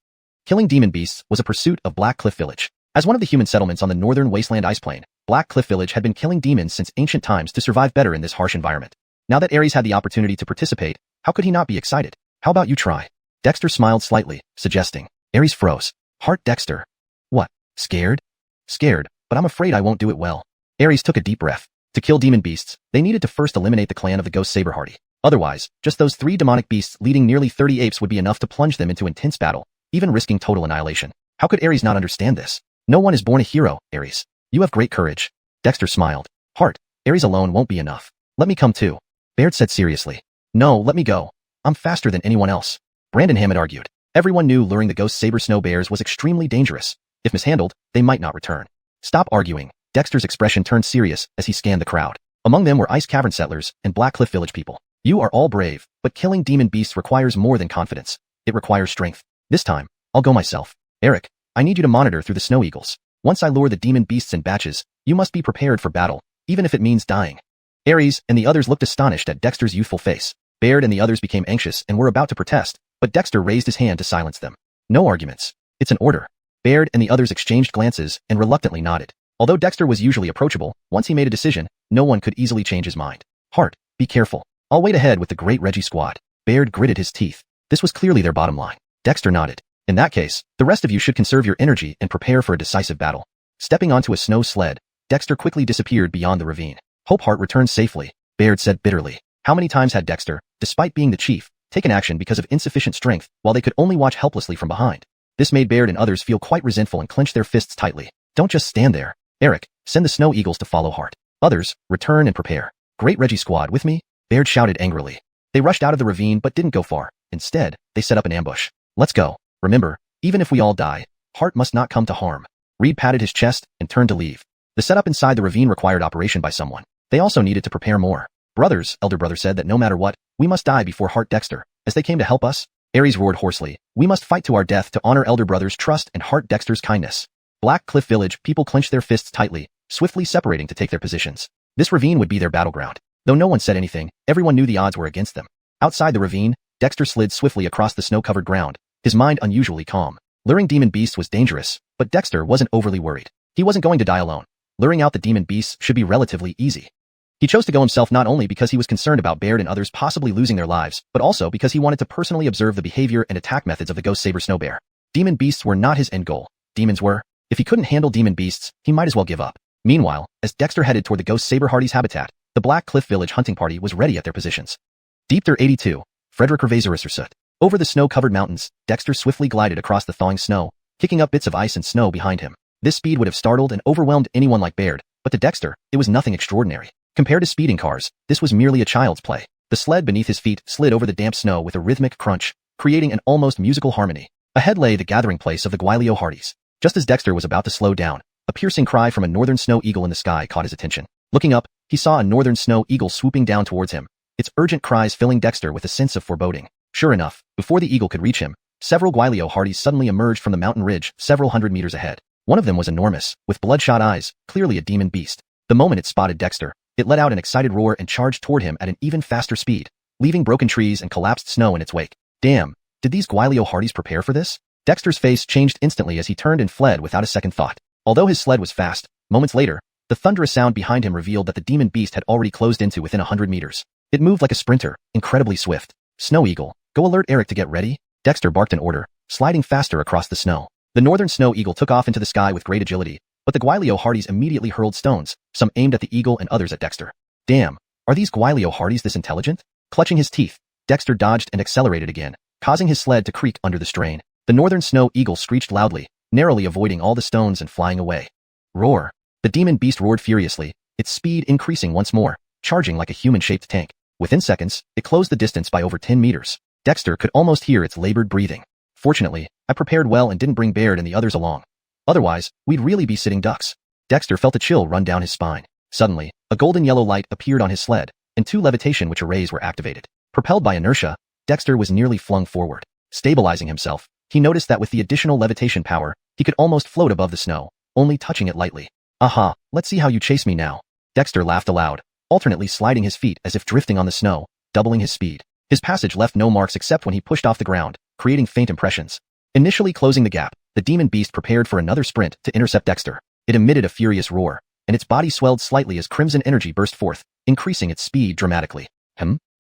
Killing demon beasts was a pursuit of Black Cliff Village. As one of the human settlements on the northern wasteland ice plain, Black Cliff Village had been killing demons since ancient times to survive better in this harsh environment. Now that Ares had the opportunity to participate, how could he not be excited? How about you try? Dexter smiled slightly, suggesting. Ares froze. Hart Dexter. What? Scared? Scared, but I'm afraid I won't do it well. Ares took a deep breath. To kill demon beasts, they needed to first eliminate the clan of the Ghost Saber Hardy. Otherwise, just those 3 demonic beasts leading nearly 30 apes would be enough to plunge them into intense battle, even risking total annihilation. How could Ares not understand this? No one is born a hero, Ares. You have great courage. Dexter smiled. Hart, Ares alone won't be enough. Let me come too. Baird said seriously. No, let me go. I'm faster than anyone else. Brandon Hammond argued. Everyone knew luring the Ghost Saber Snow Bears was extremely dangerous. If mishandled, they might not return. Stop arguing. Dexter's expression turned serious as he scanned the crowd. Among them were Ice Cavern settlers and Black Cliff Village people. You are all brave, but killing demon beasts requires more than confidence. It requires strength. This time, I'll go myself. Eric, I need you to monitor through the snow eagles. Once I lure the demon beasts in batches, you must be prepared for battle, even if it means dying. Ares and the others looked astonished at Dexter's youthful face. Baird and the others became anxious and were about to protest, but Dexter raised his hand to silence them. No arguments. It's an order. Baird and the others exchanged glances and reluctantly nodded. Although Dexter was usually approachable, once he made a decision, no one could easily change his mind. Hart, be careful. I'll wait ahead with the Great Reggie squad. Baird gritted his teeth. This was clearly their bottom line. Dexter nodded. In that case, the rest of you should conserve your energy and prepare for a decisive battle. Stepping onto a snow sled, Dexter quickly disappeared beyond the ravine. Hope Hart returned safely, Baird said bitterly. How many times had Dexter, despite being the chief, taken action because of insufficient strength while they could only watch helplessly from behind? This made Baird and others feel quite resentful and clench their fists tightly. Don't just stand there. Eric, send the snow eagles to follow Hart. Others, return and prepare. Great Reggie squad with me? Baird shouted angrily. They rushed out of the ravine but didn't go far. Instead, they set up an ambush. Let's go. Remember, even if we all die, Hart must not come to harm. Reed patted his chest and turned to leave. The setup inside the ravine required operation by someone. They also needed to prepare more. Brothers, elder brother said that no matter what, we must die before Hart Dexter, as they came to help us. Ares roared hoarsely. We must fight to our death to honor elder brother's trust and Hart Dexter's kindness. Black Cliff Village people clenched their fists tightly, swiftly separating to take their positions. This ravine would be their battleground. Though no one said anything, everyone knew the odds were against them. Outside the ravine, Dexter slid swiftly across the snow-covered ground, his mind unusually calm. Luring demon beasts was dangerous, but Dexter wasn't overly worried. He wasn't going to die alone. Luring out the demon beasts should be relatively easy. He chose to go himself not only because he was concerned about Baird and others possibly losing their lives, but also because he wanted to personally observe the behavior and attack methods of the Ghost Saber Snow Bear. Demon beasts were not his end goal. Demons were. If he couldn't handle demon beasts, he might as well give up. Meanwhile, as Dexter headed toward the Ghost Saber Hardy's habitat, the Black Cliff Village hunting party was ready at their positions. Deepter 82, Frederick Ravazorusursut. Over the snow-covered mountains, Dexter swiftly glided across the thawing snow, kicking up bits of ice and snow behind him. This speed would have startled and overwhelmed anyone like Baird, but to Dexter, it was nothing extraordinary. Compared to speeding cars, this was merely a child's play. The sled beneath his feet slid over the damp snow with a rhythmic crunch, creating an almost musical harmony. Ahead lay the gathering place of the Guilio Hardys. Just as Dexter was about to slow down, a piercing cry from a northern snow eagle in the sky caught his attention. Looking up, he saw a northern snow eagle swooping down towards him, its urgent cries filling Dexter with a sense of foreboding. Sure enough, before the eagle could reach him, several Guilio Hardys suddenly emerged from the mountain ridge several hundred meters ahead. One of them was enormous, with bloodshot eyes, clearly a demon beast. The moment it spotted Dexter, it let out an excited roar and charged toward him at an even faster speed, leaving broken trees and collapsed snow in its wake. Damn, did these Guilio Hardys prepare for this? Dexter's face changed instantly as he turned and fled without a second thought. Although his sled was fast, moments later, the thunderous sound behind him revealed that the demon beast had already closed into within 100 meters. It moved like a sprinter, incredibly swift. Snow Eagle, go alert Eric to get ready. Dexter barked an order, sliding faster across the snow. The northern snow eagle took off into the sky with great agility, but the Guilio Hardys immediately hurled stones, some aimed at the eagle and others at Dexter. Damn, are these Guilio Hardys this intelligent? Clutching his teeth, Dexter dodged and accelerated again, causing his sled to creak under the strain. The northern snow eagle screeched loudly, narrowly avoiding all the stones and flying away. Roar! The demon beast roared furiously, its speed increasing once more, charging like a human-shaped tank. Within seconds, it closed the distance by over 10 meters. Dexter could almost hear its labored breathing. Fortunately, I prepared well and didn't bring Baird and the others along. Otherwise, we'd really be sitting ducks. Dexter felt a chill run down his spine. Suddenly, a golden yellow light appeared on his sled, and 2 levitation witch arrays were activated. Propelled by inertia, Dexter was nearly flung forward. Stabilizing himself, he noticed that with the additional levitation power, he could almost float above the snow, only touching it lightly. Aha, let's see how you chase me now. Dexter laughed aloud, alternately sliding his feet as if drifting on the snow, doubling his speed. His passage left no marks except when he pushed off the ground, creating faint impressions. Initially closing the gap, the demon beast prepared for another sprint to intercept Dexter. It emitted a furious roar, and its body swelled slightly as crimson energy burst forth, increasing its speed dramatically.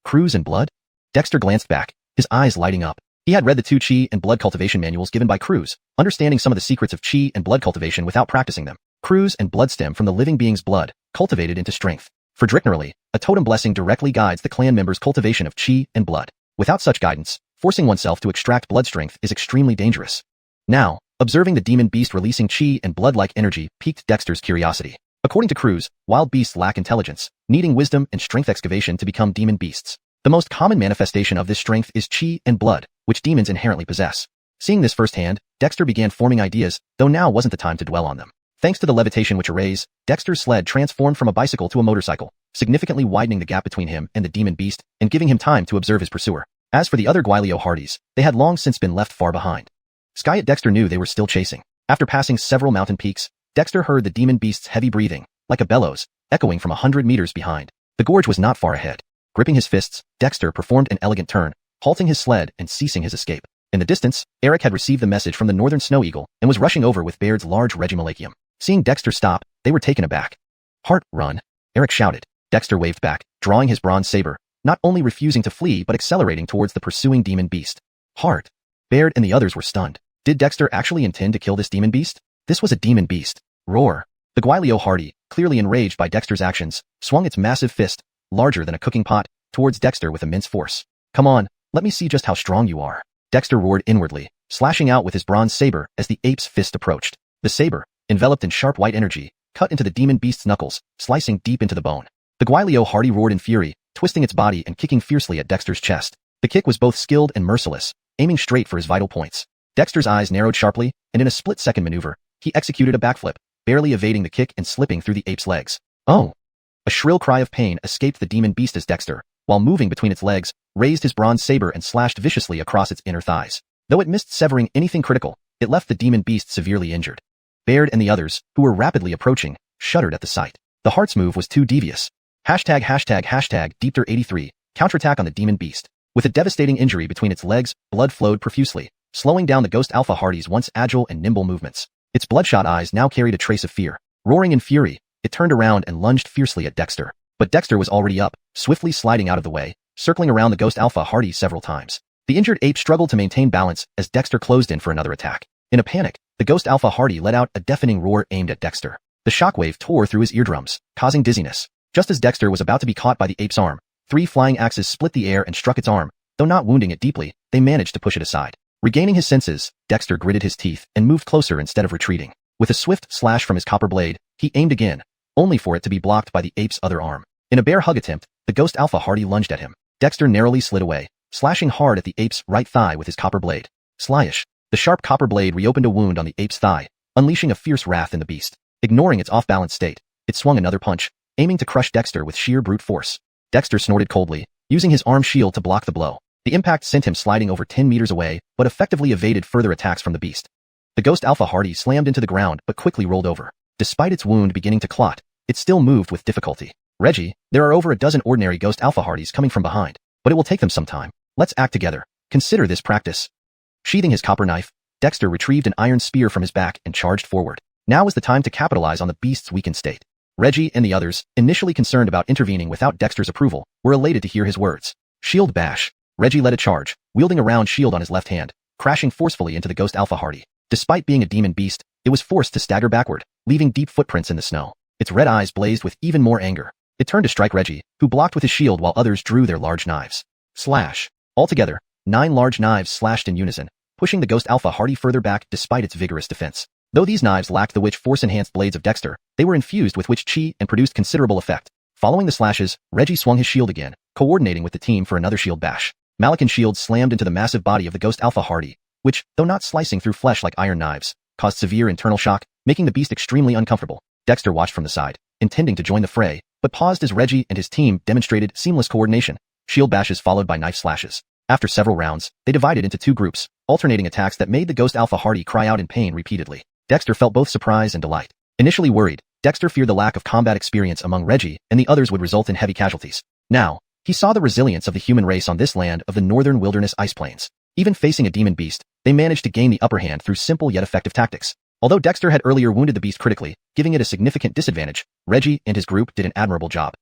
Croods and blood? Dexter glanced back, his eyes lighting up. He had read the 2 Qi and blood cultivation manuals given by Croods, understanding some of the secrets of Qi and blood cultivation without practicing them. Croods and blood stem from the living being's blood, cultivated into strength. For Dricknerly, a totem blessing directly guides the clan members' cultivation of Qi and blood. Without such guidance, forcing oneself to extract blood strength is extremely dangerous. Now, observing the demon beast releasing Qi and blood-like energy piqued Dexter's curiosity. According to Croods, wild beasts lack intelligence, needing wisdom and strength excavation to become demon beasts. The most common manifestation of this strength is Qi and blood, which demons inherently possess. Seeing this firsthand, Dexter began forming ideas, though now wasn't the time to dwell on them. Thanks to the levitation witch arrays, Dexter's sled transformed from a bicycle to a motorcycle, significantly widening the gap between him and the demon beast and giving him time to observe his pursuer. As for the other Guilio Hardys, they had long since been left far behind. Skyet Dexter knew they were still chasing. After passing several mountain peaks, Dexter heard the demon beast's heavy breathing, like a bellows, echoing from 100 meters behind. The gorge was not far ahead. Gripping his fists, Dexter performed an elegant turn, halting his sled and ceasing his escape. In the distance, Eric had received the message from the northern snow eagle and was rushing over with Baird's large Regimalachium. Seeing Dexter stop, they were taken aback. "Heart, run," Eric shouted. Dexter waved back, drawing his bronze saber, not only refusing to flee but accelerating towards the pursuing demon beast. "Heart." Baird and the others were stunned. Did Dexter actually intend to kill this demon beast? This was a demon beast. Roar. The Guilio Hardy, clearly enraged by Dexter's actions, swung its massive fist, larger than a cooking pot, towards Dexter with immense force. "Come on, let me see just how strong you are." Dexter roared inwardly, slashing out with his bronze saber as the ape's fist approached. The saber, enveloped in sharp white energy, cut into the demon beast's knuckles, slicing deep into the bone. The Guilio Hardy roared in fury, twisting its body and kicking fiercely at Dexter's chest. The kick was both skilled and merciless, aiming straight for his vital points. Dexter's eyes narrowed sharply, and in a split-second maneuver, he executed a backflip, barely evading the kick and slipping through the ape's legs. "Oh!" A shrill cry of pain escaped the demon beast as Dexter, while moving between its legs, raised his bronze saber and slashed viciously across its inner thighs. Though it missed severing anything critical, it left the demon beast severely injured. Baird and the others, who were rapidly approaching, shuddered at the sight. The heart's move was too devious. ###Deepter83, counterattack on the demon beast. With a devastating injury between its legs, blood flowed profusely, slowing down the Ghost Alpha Hardy's once agile and nimble movements. Its bloodshot eyes now carried a trace of fear. Roaring in fury, it turned around and lunged fiercely at Dexter. But Dexter was already up, swiftly sliding out of the way, circling around the Ghost Alpha Hardy several times. The injured ape struggled to maintain balance as Dexter closed in for another attack. In a panic, the Ghost Alpha Hardy let out a deafening roar aimed at Dexter. The shockwave tore through his eardrums, causing dizziness. Just as Dexter was about to be caught by the ape's arm, 3 flying axes split the air and struck its arm. Though not wounding it deeply, they managed to push it aside. Regaining his senses, Dexter gritted his teeth and moved closer instead of retreating. With a swift slash from his copper blade, he aimed again, only for it to be blocked by the ape's other arm. In a bear hug attempt, the Ghost Alpha Hardy lunged at him. Dexter narrowly slid away, slashing hard at the ape's right thigh with his copper blade. Slyish. The sharp copper blade reopened a wound on the ape's thigh, unleashing a fierce wrath in the beast. Ignoring its off-balance state, it swung another punch, aiming to crush Dexter with sheer brute force. Dexter snorted coldly, using his arm shield to block the blow. The impact sent him sliding over 10 meters away, but effectively evaded further attacks from the beast. The Ghost Alpha Hardy slammed into the ground but quickly rolled over. Despite its wound beginning to clot, it still moved with difficulty. "Reggie, there are over a dozen ordinary Ghost Alpha Hardys coming from behind, but it will take them some time. Let's act together. Consider this practice." Sheathing his copper knife, Dexter retrieved an iron spear from his back and charged forward. Now was the time to capitalize on the beast's weakened state. Reggie and the others, initially concerned about intervening without Dexter's approval, were elated to hear his words. Shield bash. Reggie led a charge, wielding a round shield on his left hand, crashing forcefully into the Ghost Alpha Hardy. Despite being a demon beast, it was forced to stagger backward, leaving deep footprints in the snow. Its red eyes blazed with even more anger. It turned to strike Reggie, who blocked with his shield while others drew their large knives. Slash. Altogether, 9 large knives slashed in unison, pushing the Ghost Alpha Hardy further back despite its vigorous defense. Though these knives lacked the witch force-enhanced blades of Dexter, they were infused with witch chi and produced considerable effect. Following the slashes, Reggie swung his shield again, coordinating with the team for another shield bash. Malikan shield slammed into the massive body of the Ghost Alpha Hardy, which, though not slicing through flesh like iron knives, caused severe internal shock, making the beast extremely uncomfortable. Dexter watched from the side, intending to join the fray, but paused as Reggie and his team demonstrated seamless coordination. Shield bashes followed by knife slashes. After several rounds, they divided into 2 groups, alternating attacks that made the Ghost Alpha Hardy cry out in pain repeatedly. Dexter felt both surprise and delight. Initially worried, Dexter feared the lack of combat experience among Reggie and the others would result in heavy casualties. Now, he saw the resilience of the human race on this land of the northern wilderness ice plains. Even facing a demon beast, they managed to gain the upper hand through simple yet effective tactics. Although Dexter had earlier wounded the beast critically, giving it a significant disadvantage, Reggie and his group did an admirable job.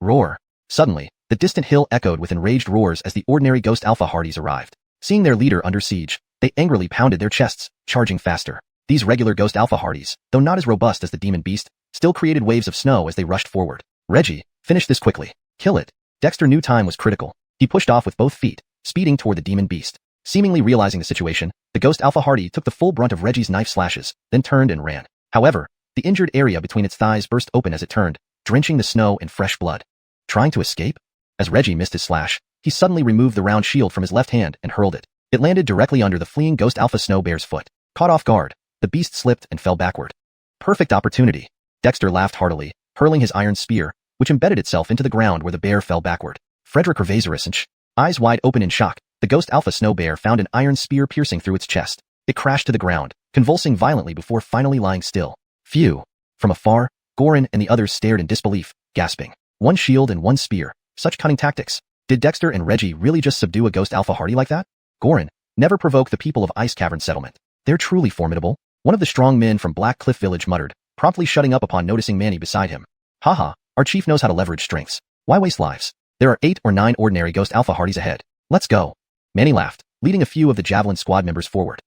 Roar. Suddenly, the distant hill echoed with enraged roars as the ordinary Ghost Alpha Hardys arrived. Seeing their leader under siege, they angrily pounded their chests, charging faster. These regular Ghost Alpha Hardys, though not as robust as the demon beast, still created waves of snow as they rushed forward. "Reggie, finish this quickly. Kill it." Dexter knew time was critical. He pushed off with both feet, speeding toward the demon beast. Seemingly realizing the situation, the Ghost Alpha Hardy took the full brunt of Reggie's knife slashes, then turned and ran. However, the injured area between its thighs burst open as it turned, drenching the snow in fresh blood. Trying to escape? As Reggie missed his slash, he suddenly removed the round shield from his left hand and hurled it. It landed directly under the fleeing Ghost Alpha Snow Bear's foot. Caught off guard, the beast slipped and fell backward. Perfect opportunity. Dexter laughed heartily, hurling his iron spear, which embedded itself into the ground where the bear fell backward. Frederick Gervaiserich, eyes wide open in shock, the ghost alpha snow bear found an iron spear piercing through its chest. It crashed to the ground, convulsing violently before finally lying still. Phew. From afar, Gorin and the others stared in disbelief, gasping. One shield and one spear. Such cunning tactics. Did Dexter and Reggie really just subdue a ghost alpha hardy like that? Gorin, never provoke the people of Ice Cavern Settlement. They're truly formidable. One of the strong men from Black Cliff Village muttered, promptly shutting up upon noticing Manny beside him. Haha, our chief knows how to leverage strengths. Why waste lives? There are 8 or 9 ordinary ghost alpha hardies ahead. Let's go. Manny laughed, leading a few of the Javelin squad members forward.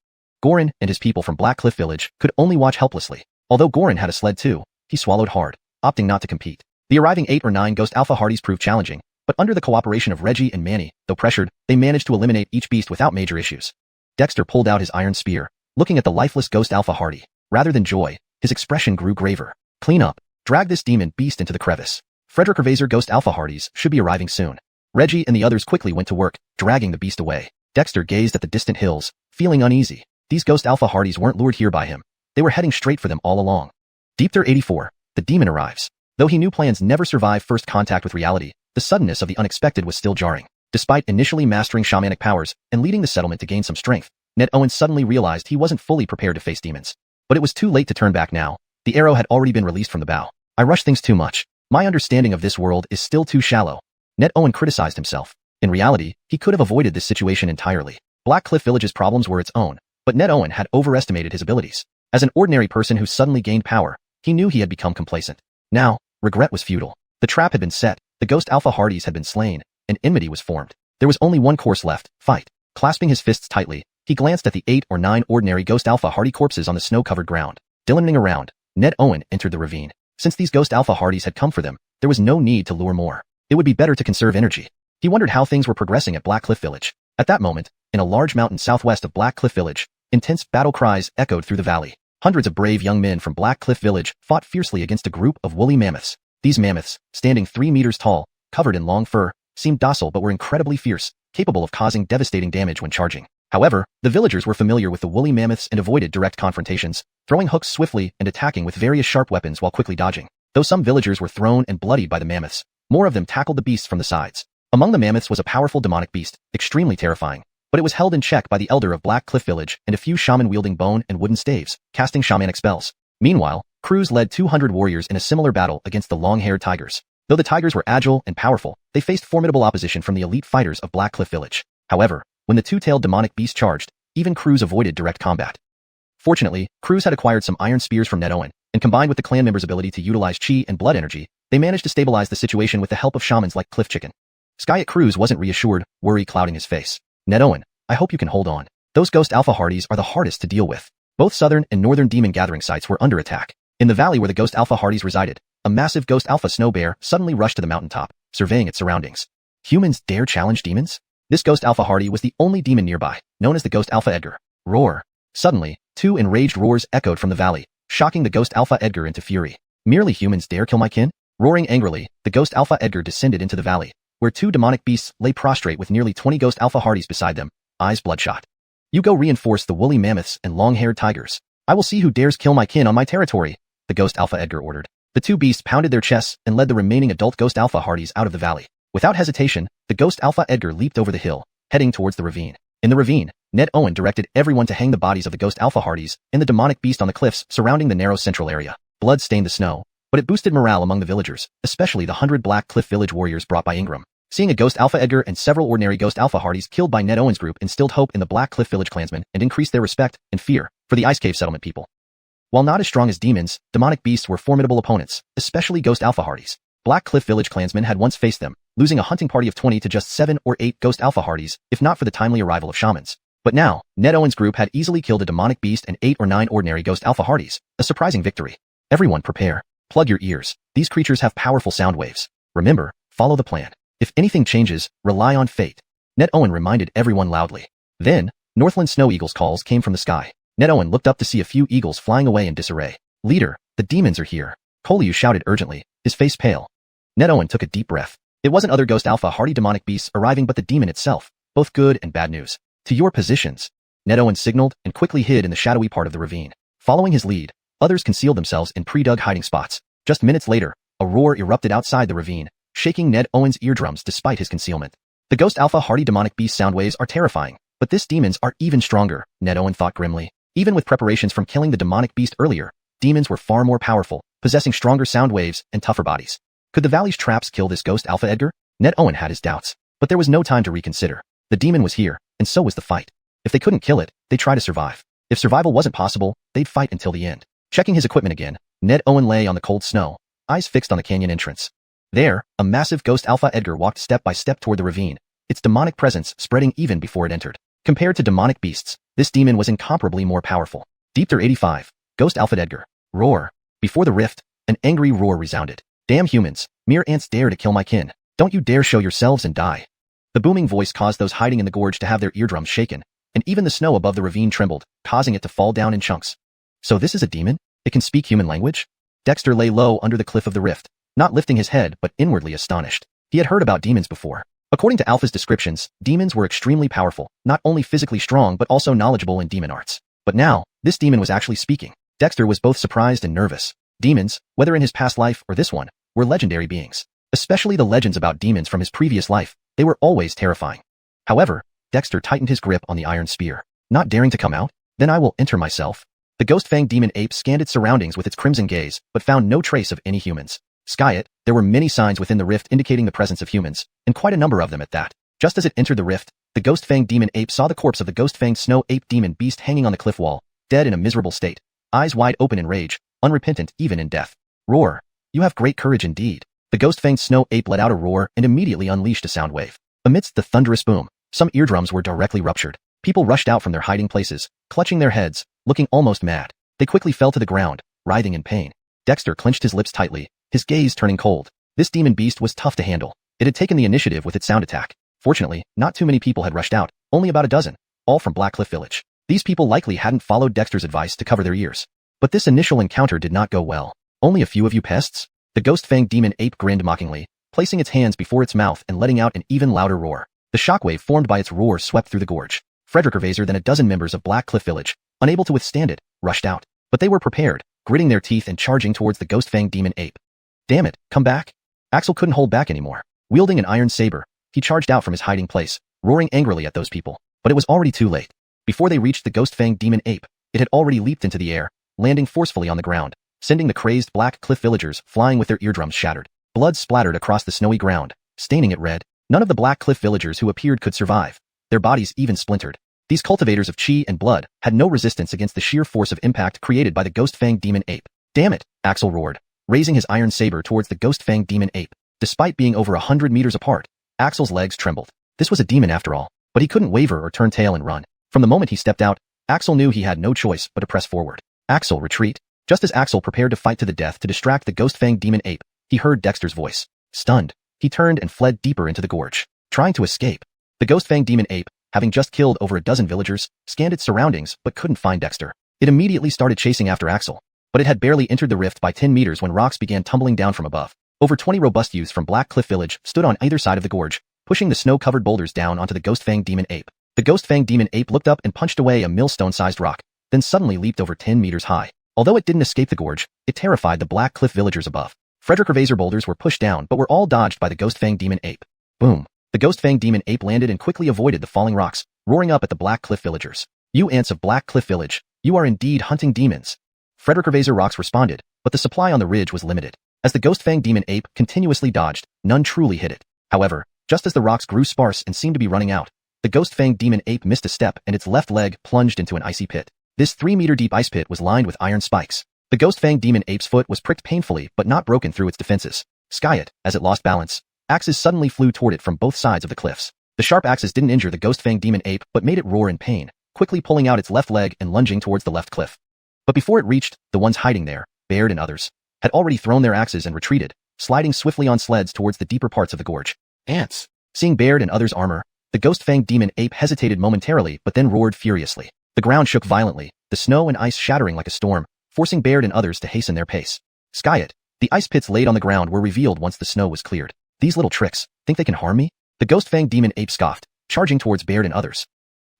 Gorin and his people from Black Cliff Village could only watch helplessly. Although Gorin had a sled too, he swallowed hard, opting not to compete. The arriving 8 or 9 ghost alpha hardies proved challenging, but under the cooperation of Reggie and Manny, though pressured, they managed to eliminate each beast without major issues. Dexter pulled out his iron spear, looking at the lifeless ghost alpha hardy. Rather than joy, his expression grew graver. Clean up. Drag this demon beast into the crevice. Frederick Gervaiser ghost alpha hardies should be arriving soon. Reggie and the others quickly went to work, dragging the beast away. Dexter gazed at the distant hills, feeling uneasy. These ghost alpha hardies weren't lured here by him. They were heading straight for them all along. Deepter 84. The demon arrives. Though he knew plans never survive first contact with reality, the suddenness of the unexpected was still jarring. Despite initially mastering shamanic powers and leading the settlement to gain some strength, Ned Owen suddenly realized he wasn't fully prepared to face demons. But it was too late to turn back now. The arrow had already been released from the bow. I rush things too much. My understanding of this world is still too shallow. Ned Owen criticized himself. In reality, he could have avoided this situation entirely. Black Cliff Village's problems were its own, but Ned Owen had overestimated his abilities. As an ordinary person who suddenly gained power, he knew he had become complacent. Now, regret was futile. The trap had been set, the ghost alpha hardies had been slain, and enmity was formed. There was only one course left, fight. Clasping his fists tightly, he glanced at the 8 or 9 ordinary ghost alpha hardy corpses on the snow-covered ground. Dillaning around, Ned Owen entered the ravine. Since these ghost alpha hardies had come for them, there was no need to lure more. It would be better to conserve energy. He wondered how things were progressing at Black Cliff Village. At that moment, in a large mountain southwest of Black Cliff Village, intense battle cries echoed through the valley. Hundreds of brave young men from Black Cliff Village fought fiercely against a group of woolly mammoths. These mammoths, standing 3 meters tall, covered in long fur, seemed docile but were incredibly fierce, capable of causing devastating damage when charging. However, the villagers were familiar with the woolly mammoths and avoided direct confrontations, throwing hooks swiftly and attacking with various sharp weapons while quickly dodging. Though some villagers were thrown and bloodied by the mammoths, more of them tackled the beasts from the sides. Among the mammoths was a powerful demonic beast, extremely terrifying, but it was held in check by the elder of Black Cliff Village and a few shaman wielding bone and wooden staves, casting shamanic spells. Meanwhile, Croods led 200 warriors in a similar battle against the long-haired tigers. Though the tigers were agile and powerful, they faced formidable opposition from the elite fighters of Black Cliff Village. However, when the two-tailed demonic beast charged, even Croods avoided direct combat. Fortunately, Croods had acquired some iron spears from Ned Owen, and combined with the clan members' ability to utilize chi and blood energy, they managed to stabilize the situation with the help of shamans like Cliff Chicken. Sky at Croods wasn't reassured, worry clouding his face. Ned Owen, I hope you can hold on. Those ghost alpha hardies are the hardest to deal with. Both southern and northern demon gathering sites were under attack. In the valley where the ghost alpha hardies resided, a massive ghost alpha snow bear suddenly rushed to the mountaintop, surveying its surroundings. Humans dare challenge demons? This ghost alpha hardy was the only demon nearby, known as the ghost alpha Edgar. Roar. Suddenly, 2 enraged roars echoed from the valley, shocking the ghost alpha Edgar into fury. Merely humans dare kill my kin? Roaring angrily, the ghost alpha Edgar descended into the valley, where 2 demonic beasts lay prostrate with nearly 20 ghost alpha hardies beside them, eyes bloodshot. You go reinforce the woolly mammoths and long-haired tigers. I will see who dares kill my kin on my territory, the ghost alpha Edgar ordered. The 2 beasts pounded their chests and led the remaining adult ghost alpha hardies out of the valley. Without hesitation, the ghost alpha Edgar leaped over the hill, heading towards the ravine. In the ravine, Ned Owen directed everyone to hang the bodies of the ghost alpha hardies and the demonic beast on the cliffs surrounding the narrow central area. Blood stained the snow, but it boosted morale among the villagers, especially the 100 Black Cliff Village warriors brought by Ingram. Seeing a ghost alpha Edgar and several ordinary ghost alpha hardies killed by Ned Owen's group instilled hope in the Black Cliff Village clansmen and increased their respect and fear for the Ice Cave settlement people. While not as strong as demons, demonic beasts were formidable opponents, especially ghost alpha hardies. Black Cliff Village clansmen had once faced them, losing a hunting party of 20 to just 7 or 8 ghost alpha hardies, if not for the timely arrival of shamans. But now, Ned Owen's group had easily killed a demonic beast and 8 or 9 ordinary ghost alpha hardies, a surprising victory. Everyone prepare. Plug your ears. These creatures have powerful sound waves. Remember, follow the plan. If anything changes, rely on fate. Ned Owen reminded everyone loudly. Then, Northland Snow Eagle's calls came from the sky. Ned Owen looked up to see a few eagles flying away in disarray. Leader, the demons are here. Koliu shouted urgently, his face pale. Ned Owen took a deep breath. It wasn't other ghost alpha hardy demonic beasts arriving but the demon itself, both good and bad news. To your positions. Ned Owen signaled and quickly hid in the shadowy part of the ravine. Following his lead, Others concealed themselves in pre-dug hiding spots. Just minutes later, a roar erupted outside the ravine, shaking Ned Owen's eardrums despite his concealment. The Ghost Alpha hardy demonic beast sound waves are terrifying, but this demons are even stronger, Ned Owen thought grimly. Even with preparations from killing the demonic beast earlier, demons were far more powerful, possessing stronger sound waves and tougher bodies. Could the valley's traps kill this Ghost Alpha, Edgar? Ned Owen had his doubts, but there was no time to reconsider. The demon was here, and so was the fight. If they couldn't kill it, they'd try to survive. If survival wasn't possible, they'd fight until the end. Checking his equipment again, Ned Owen lay on the cold snow, eyes fixed on the canyon entrance. There, a massive Ghost Alpha Edgar walked step by step toward the ravine, its demonic presence spreading even before it entered. Compared to demonic beasts, this demon was incomparably more powerful. Deepter 85, Ghost Alpha Edgar. Roar. Before the rift, an angry roar resounded. Damn humans, mere ants dare to kill my kin. Don't you dare show yourselves and die. The booming voice caused those hiding in the gorge to have their eardrums shaken, and even the snow above the ravine trembled, causing it to fall down in chunks. So this is a demon? It can speak human language? Dexter lay low under the cliff of the rift, not lifting his head but inwardly astonished. He had heard about demons before. According to Alpha's descriptions, demons were extremely powerful, not only physically strong but also knowledgeable in demon arts. But now, this demon was actually speaking. Dexter was both surprised and nervous. Demons, whether in his past life or this one, were legendary beings. Especially the legends about demons from his previous life, they were always terrifying. However, Dexter tightened his grip on the iron spear. Not daring to come out? Then I will enter myself. The ghost-fanged demon ape scanned its surroundings with its crimson gaze, but found no trace of any humans. Sky it, there were many signs within the rift indicating the presence of humans, and quite a number of them at that. Just as it entered the rift, the ghost-fanged demon ape saw the corpse of the ghost-fanged snow ape demon beast hanging on the cliff wall, dead in a miserable state, eyes wide open in rage, unrepentant even in death. Roar. You have great courage indeed. The ghost-fanged snow ape let out a roar and immediately unleashed a sound wave. Amidst the thunderous boom, some eardrums were directly ruptured. People rushed out from their hiding places, clutching their heads, looking almost mad. They quickly fell to the ground, writhing in pain. Dexter clenched his lips tightly, his gaze turning cold. This demon beast was tough to handle. It had taken the initiative with its sound attack. Fortunately, not too many people had rushed out, only about a dozen, all from Black Cliff Village. These people likely hadn't followed Dexter's advice to cover their ears. But this initial encounter did not go well. Only a few of you pests? The ghost-fanged demon ape grinned mockingly, placing its hands before its mouth and letting out an even louder roar. The shockwave formed by its roar swept through the gorge. Frederick Ervaser then a dozen members of Black Cliff Village, unable to withstand it, rushed out. But they were prepared, gritting their teeth and charging towards the ghost-fanged demon ape. Damn it, come back. Axel couldn't hold back anymore. Wielding an iron saber, he charged out from his hiding place, roaring angrily at those people. But it was already too late. Before they reached the ghost-fanged demon ape, it had already leaped into the air, landing forcefully on the ground, sending the crazed Black Cliff villagers flying with their eardrums shattered. Blood splattered across the snowy ground, staining it red. None of the Black Cliff villagers who appeared could survive. Their bodies even splintered. These cultivators of chi and blood had no resistance against the sheer force of impact created by the ghost-fanged demon ape. Damn it, Axel roared, raising his iron saber towards the ghost-fanged demon ape. Despite being over 100 meters apart, Axel's legs trembled. This was a demon after all, but he couldn't waver or turn tail and run. From the moment he stepped out, Axel knew he had no choice but to press forward. Axel, retreat. Just as Axel prepared to fight to the death to distract the ghost-fanged demon ape, he heard Dexter's voice. Stunned, he turned and fled deeper into the gorge, trying to escape. The ghost-fanged demon ape, having just killed over a dozen villagers, scanned its surroundings but couldn't find Dexter. It immediately started chasing after Axel, but it had barely entered the rift by 10 meters when rocks began tumbling down from above. Over 20 robust youths from Black Cliff Village stood on either side of the gorge, pushing the snow-covered boulders down onto the ghost-fanged demon ape. The ghost-fanged demon ape looked up and punched away a millstone-sized rock, then suddenly leaped over 10 meters high. Although it didn't escape the gorge, it terrified the Black Cliff villagers above. Frederick Ervaser boulders were pushed down but were all dodged by the ghost-fanged demon ape. Boom. The ghost-fanged demon ape landed and quickly avoided the falling rocks, roaring up at the Black Cliff villagers. You ants of Black Cliff Village, you are indeed hunting demons. Frederick Ervaser rocks responded, but the supply on the ridge was limited. As the ghost-fanged demon ape continuously dodged, none truly hit it. However, just as the rocks grew sparse and seemed to be running out, the ghost-fanged demon ape missed a step and its left leg plunged into an icy pit. This 3-meter-deep ice pit was lined with iron spikes. The ghost-fanged demon ape's foot was pricked painfully but not broken through its defenses. Sky it, as it lost balance. Axes suddenly flew toward it from both sides of the cliffs. The sharp axes didn't injure the ghost-fanged demon ape but made it roar in pain, quickly pulling out its left leg and lunging towards the left cliff. But before it reached, the ones hiding there, Baird and others, had already thrown their axes and retreated, sliding swiftly on sleds towards the deeper parts of the gorge. Ants! Seeing Baird and others' armor, the ghost-fanged demon ape hesitated momentarily but then roared furiously. The ground shook violently, the snow and ice shattering like a storm, forcing Baird and others to hasten their pace. Sky it! The ice pits laid on the ground were revealed once the snow was cleared. These little tricks, think they can harm me? The ghost-fanged demon ape scoffed, charging towards Baird and others.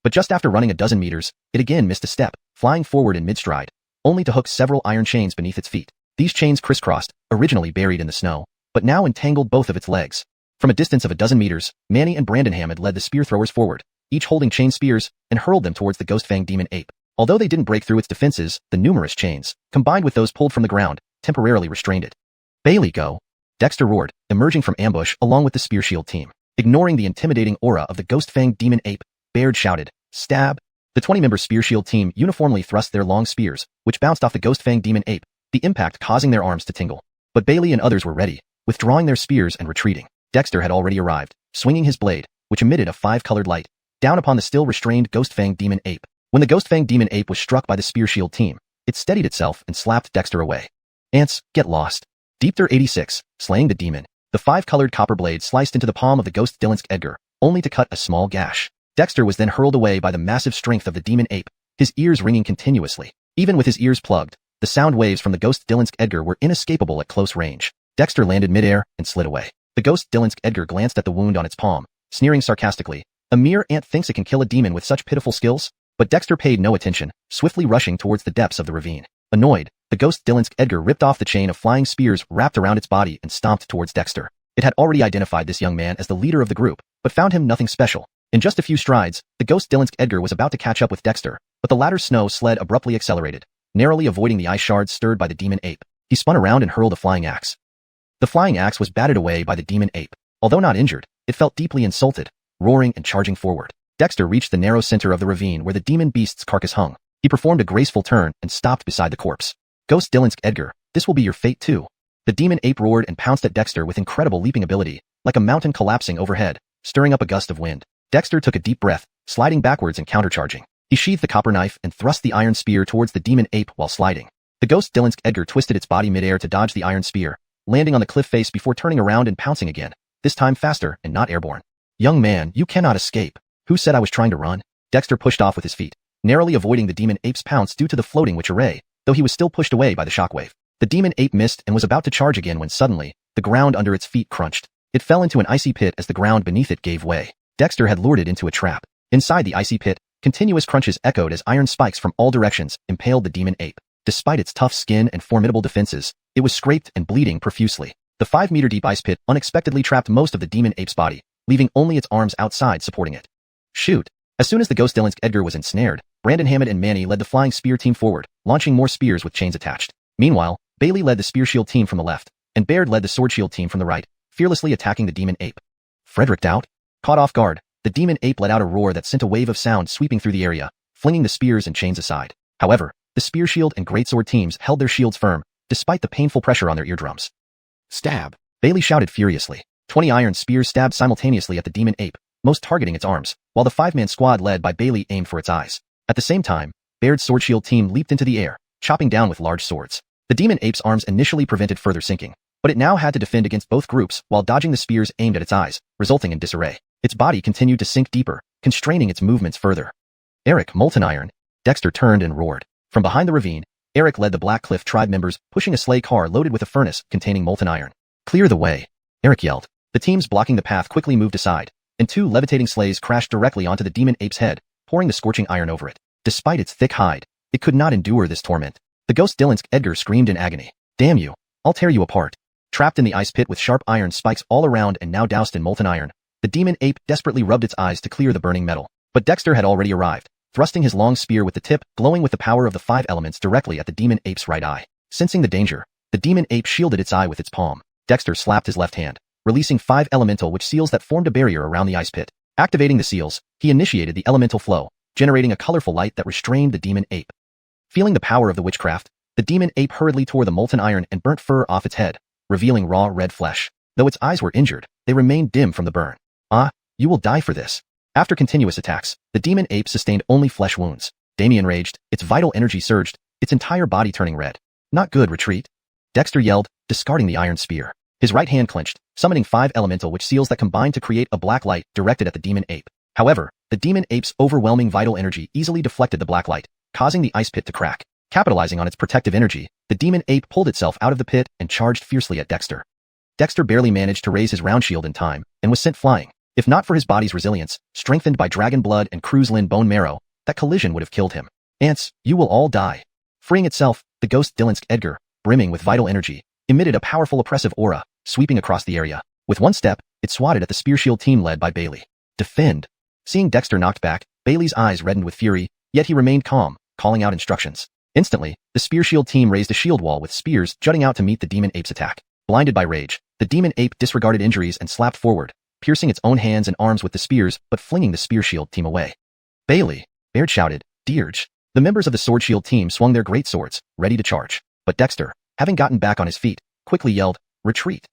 But just after running a dozen meters, it again missed a step, flying forward in mid-stride. only to hook several iron chains beneath its feet. These chains crisscrossed, originally buried in the snow, but now entangled both of its legs. From a distance of a dozen meters, Manny and Brandenham had led the spear throwers forward, each holding chain spears, and hurled them towards the ghost-fanged demon ape. Although they didn't break through its defenses, the numerous chains, combined with those pulled from the ground, temporarily restrained it. Bailey, go! Dexter roared, emerging from ambush along with the spear shield team. Ignoring the intimidating aura of the ghost-fanged demon ape, Baird shouted, stab! The 20-member spear shield team uniformly thrust their long spears, which bounced off the ghost-fanged demon ape, the impact causing their arms to tingle. But Bailey and others were ready, withdrawing their spears and retreating. Dexter had already arrived, swinging his blade, which emitted a 5-colored light, down upon the still restrained ghost-fanged demon ape. When the ghost-fanged demon ape was struck by the spear shield team, it steadied itself and slapped Dexter away. Ants, get lost. Deepter 86, slaying the demon. The 5-colored copper blade sliced into the palm of the ghost Dylansk Edgar, only to cut a small gash. Dexter was then hurled away by the massive strength of the demon ape, his ears ringing continuously. Even with his ears plugged, the sound waves from the ghost Dylansk Edgar were inescapable at close range. Dexter landed midair and slid away. The ghost Dylansk Edgar glanced at the wound on its palm, sneering sarcastically. A mere ant thinks it can kill a demon with such pitiful skills? But Dexter paid no attention, swiftly rushing towards the depths of the ravine. Annoyed, the ghost Dylansk Edgar ripped off the chain of flying spears wrapped around its body and stomped towards Dexter. It had already identified this young man as the leader of the group, but found him nothing special. In just a few strides, the ghost Dylansk Edgar was about to catch up with Dexter, but the latter's snow sled abruptly accelerated, narrowly avoiding the ice shards stirred by the demon ape. He spun around and hurled a flying axe. The flying axe was batted away by the demon ape. Although not injured, it felt deeply insulted, roaring and charging forward. Dexter reached the narrow center of the ravine where the demon beast's carcass hung. He performed a graceful turn and stopped beside the corpse. Ghost Dylansk Edgar, this will be your fate too. The demon ape roared and pounced at Dexter with incredible leaping ability, like a mountain collapsing overhead, stirring up a gust of wind. Dexter took a deep breath, sliding backwards and countercharging. He sheathed the copper knife and thrust the iron spear towards the demon ape while sliding. The ghost Dylansk Edgar twisted its body midair to dodge the iron spear, landing on the cliff face before turning around and pouncing again, this time faster and not airborne. Young man, you cannot escape. Who said I was trying to run? Dexter pushed off with his feet, narrowly avoiding the demon ape's pounce due to the floating witch array, though he was still pushed away by the shockwave. The demon ape missed and was about to charge again when suddenly, the ground under its feet crunched. It fell into an icy pit as the ground beneath it gave way. Dexter had lured it into a trap. Inside the icy pit, continuous crunches echoed as iron spikes from all directions impaled the demon ape. Despite its tough skin and formidable defenses, it was scraped and bleeding profusely. The 5-meter-deep ice pit unexpectedly trapped most of the demon ape's body, leaving only its arms outside supporting it. Shoot! As soon as the ghost Dylansk Edgar was ensnared, Brandon Hammond and Manny led the flying spear team forward, launching more spears with chains attached. Meanwhile, Bailey led the spear shield team from the left, and Baird led the sword shield team from the right, fearlessly attacking the demon ape. Frederick Doubt? Caught off guard, the demon ape let out a roar that sent a wave of sound sweeping through the area, flinging the spears and chains aside. However, the spear shield and greatsword teams held their shields firm, despite the painful pressure on their eardrums. Stab! Bailey shouted furiously. 20 iron spears stabbed simultaneously at the demon ape, most targeting its arms, while the 5-man squad led by Bailey aimed for its eyes. At the same time, Baird's sword shield team leaped into the air, chopping down with large swords. The demon ape's arms initially prevented further sinking, but it now had to defend against both groups while dodging the spears aimed at its eyes, resulting in disarray. Its body continued to sink deeper, constraining its movements further. Eric, Molten Iron! Dexter turned and roared. From behind the ravine, Eric led the Black Cliff tribe members, pushing a sleigh car loaded with a furnace containing molten iron. Clear the way! Eric yelled. The teams blocking the path quickly moved aside, and 2 levitating sleighs crashed directly onto the demon ape's head, pouring the scorching iron over it. Despite its thick hide, it could not endure this torment. The ghost Dylansk Edgar screamed in agony. Damn you! I'll tear you apart. Trapped in the ice pit with sharp iron spikes all around and now doused in molten iron, the demon ape desperately rubbed its eyes to clear the burning metal. But Dexter had already arrived, thrusting his long spear with the tip glowing with the power of the 5 elements directly at the demon ape's right eye. Sensing the danger, the demon ape shielded its eye with its palm. Dexter slapped his left hand, releasing 5 elemental witch seals that formed a barrier around the ice pit. Activating the seals, he initiated the elemental flow, generating a colorful light that restrained the demon ape. Feeling the power of the witchcraft, the demon ape hurriedly tore the molten iron and burnt fur off its head, revealing raw red flesh. Though its eyes were injured, they remained dim from the burn. Ah, you will die for this. After continuous attacks, the demon ape sustained only flesh wounds. Damien raged, its vital energy surged, its entire body turning red. Not good, retreat. Dexter yelled, discarding the iron spear. His right hand clenched, summoning 5 elemental witch seals that combined to create a black light directed at the demon ape. However, the demon ape's overwhelming vital energy easily deflected the black light, causing the ice pit to crack. Capitalizing on its protective energy, the demon ape pulled itself out of the pit and charged fiercely at Dexter. Dexter barely managed to raise his round shield in time, and was sent flying. If not for his body's resilience, strengthened by dragon blood and Croods bone marrow, that collision would have killed him. Ants, you will all die. Freeing itself, the ghost Dylansk Edgar, brimming with vital energy, emitted a powerful oppressive aura, sweeping across the area. With one step, it swatted at the spear shield team led by Bailey. Defend! Seeing Dexter knocked back, Bailey's eyes reddened with fury, yet he remained calm, calling out instructions. Instantly, the spear shield team raised a shield wall with spears jutting out to meet the demon ape's attack. Blinded by rage, the demon ape disregarded injuries and slapped forward, piercing its own hands and arms with the spears but flinging the spear shield team away. Bailey! Baird shouted, Dierge! The members of the sword shield team swung their great swords, ready to charge. But Dexter, having gotten back on his feet, quickly yelled, Retreat!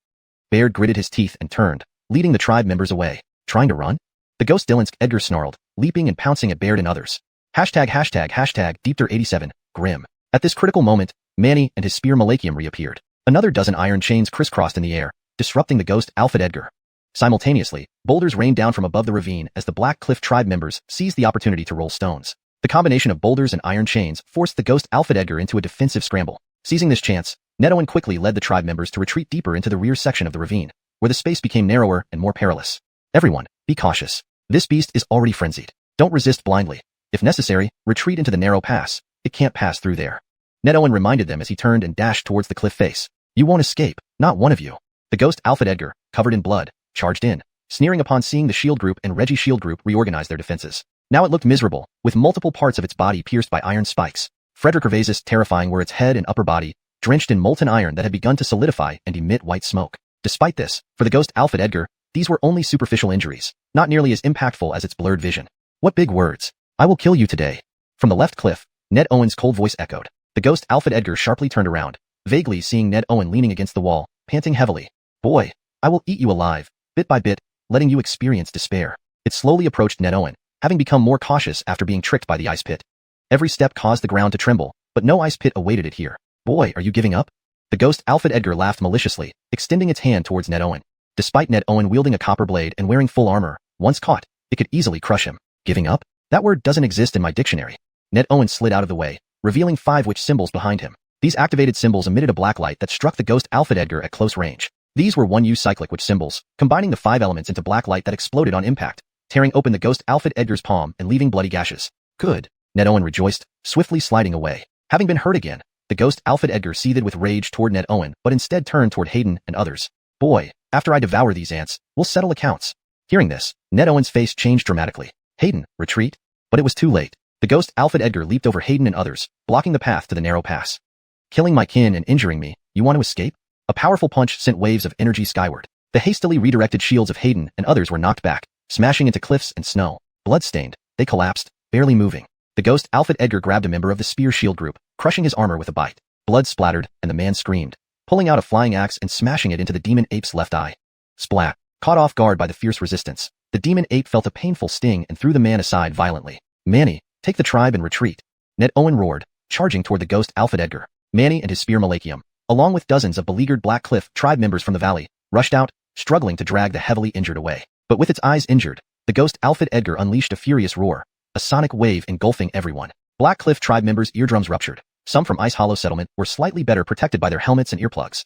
Baird gritted his teeth and turned, leading the tribe members away. Trying to run? The ghost Dylansk Edgar snarled, leaping and pouncing at Baird and others. ###Deepter87, Grim. At this critical moment, Manny and his spear Malachium reappeared. Another dozen iron chains crisscrossed in the air, disrupting the ghost Alfred Edgar. Simultaneously, boulders rained down from above the ravine as the Black Cliff tribe members seized the opportunity to roll stones. The combination of boulders and iron chains forced the ghost Alfred Edgar into a defensive scramble. Seizing this chance, Ned Owen quickly led the tribe members to retreat deeper into the rear section of the ravine, where the space became narrower and more perilous. Everyone, be cautious. This beast is already frenzied. Don't resist blindly. If necessary, retreat into the narrow pass. It can't pass through there. Ned Owen reminded them as he turned and dashed towards the cliff face. You won't escape, not one of you. The ghost Alfred Edgar, covered in blood, charged in, sneering upon seeing the shield group and Reggie shield group reorganize their defenses. Now it looked miserable, with multiple parts of its body pierced by iron spikes. Frederick Gervaisis terrifying were its head and upper body, drenched in molten iron that had begun to solidify and emit white smoke. Despite this, for the ghost Alfred Edgar, these were only superficial injuries, not nearly as impactful as its blurred vision. What big words. I will kill you today. From the left cliff, Ned Owen's cold voice echoed. The ghost Alfred Edgar sharply turned around, vaguely seeing Ned Owen leaning against the wall, panting heavily. Boy, I will eat you alive, bit by bit, letting you experience despair. It slowly approached Ned Owen, having become more cautious after being tricked by the ice pit. Every step caused the ground to tremble, but no ice pit awaited it here. Boy, are you giving up? The ghost Alfred Edgar laughed maliciously, extending its hand towards Ned Owen. Despite Ned Owen wielding a copper blade and wearing full armor, once caught, it could easily crush him. Giving up? That word doesn't exist in my dictionary. Ned Owen slid out of the way, revealing 5 witch symbols behind him. These activated symbols emitted a black light that struck the ghost Alfred Edgar at close range. These were 1U cyclic witch symbols, combining the 5 elements into black light that exploded on impact, tearing open the ghost Alfred Edgar's palm and leaving bloody gashes. Good. Ned Owen rejoiced, swiftly sliding away. Having been hurt again, the ghost Alfred Edgar seethed with rage toward Ned Owen but instead turned toward Hayden and others. Boy, after I devour these ants, we'll settle accounts. Hearing this, Ned Owen's face changed dramatically. Hayden, retreat? But it was too late. The ghost Alfred Edgar leaped over Hayden and others, blocking the path to the narrow pass. Killing my kin and injuring me, you want to escape? A powerful punch sent waves of energy skyward. The hastily redirected shields of Hayden and others were knocked back, smashing into cliffs and snow. Blood-stained, they collapsed, barely moving. The ghost Alfred Edgar grabbed a member of the spear shield group, crushing his armor with a bite. Blood splattered, and the man screamed, pulling out a flying axe and smashing it into the demon ape's left eye. Splat. Caught off guard by the fierce resistance, the demon ape felt a painful sting and threw the man aside violently. Manny, take the tribe and retreat. Ned Owen roared, charging toward the ghost Alfred Edgar. Manny and his spear Malachium, along with dozens of beleaguered Black Cliff tribe members from the valley, rushed out, struggling to drag the heavily injured away. But with its eyes injured, the ghost Alfred Edgar unleashed a furious roar, a sonic wave engulfing everyone. Black Cliff tribe members' eardrums ruptured. Some from Ice Hollow Settlement were slightly better protected by their helmets and earplugs.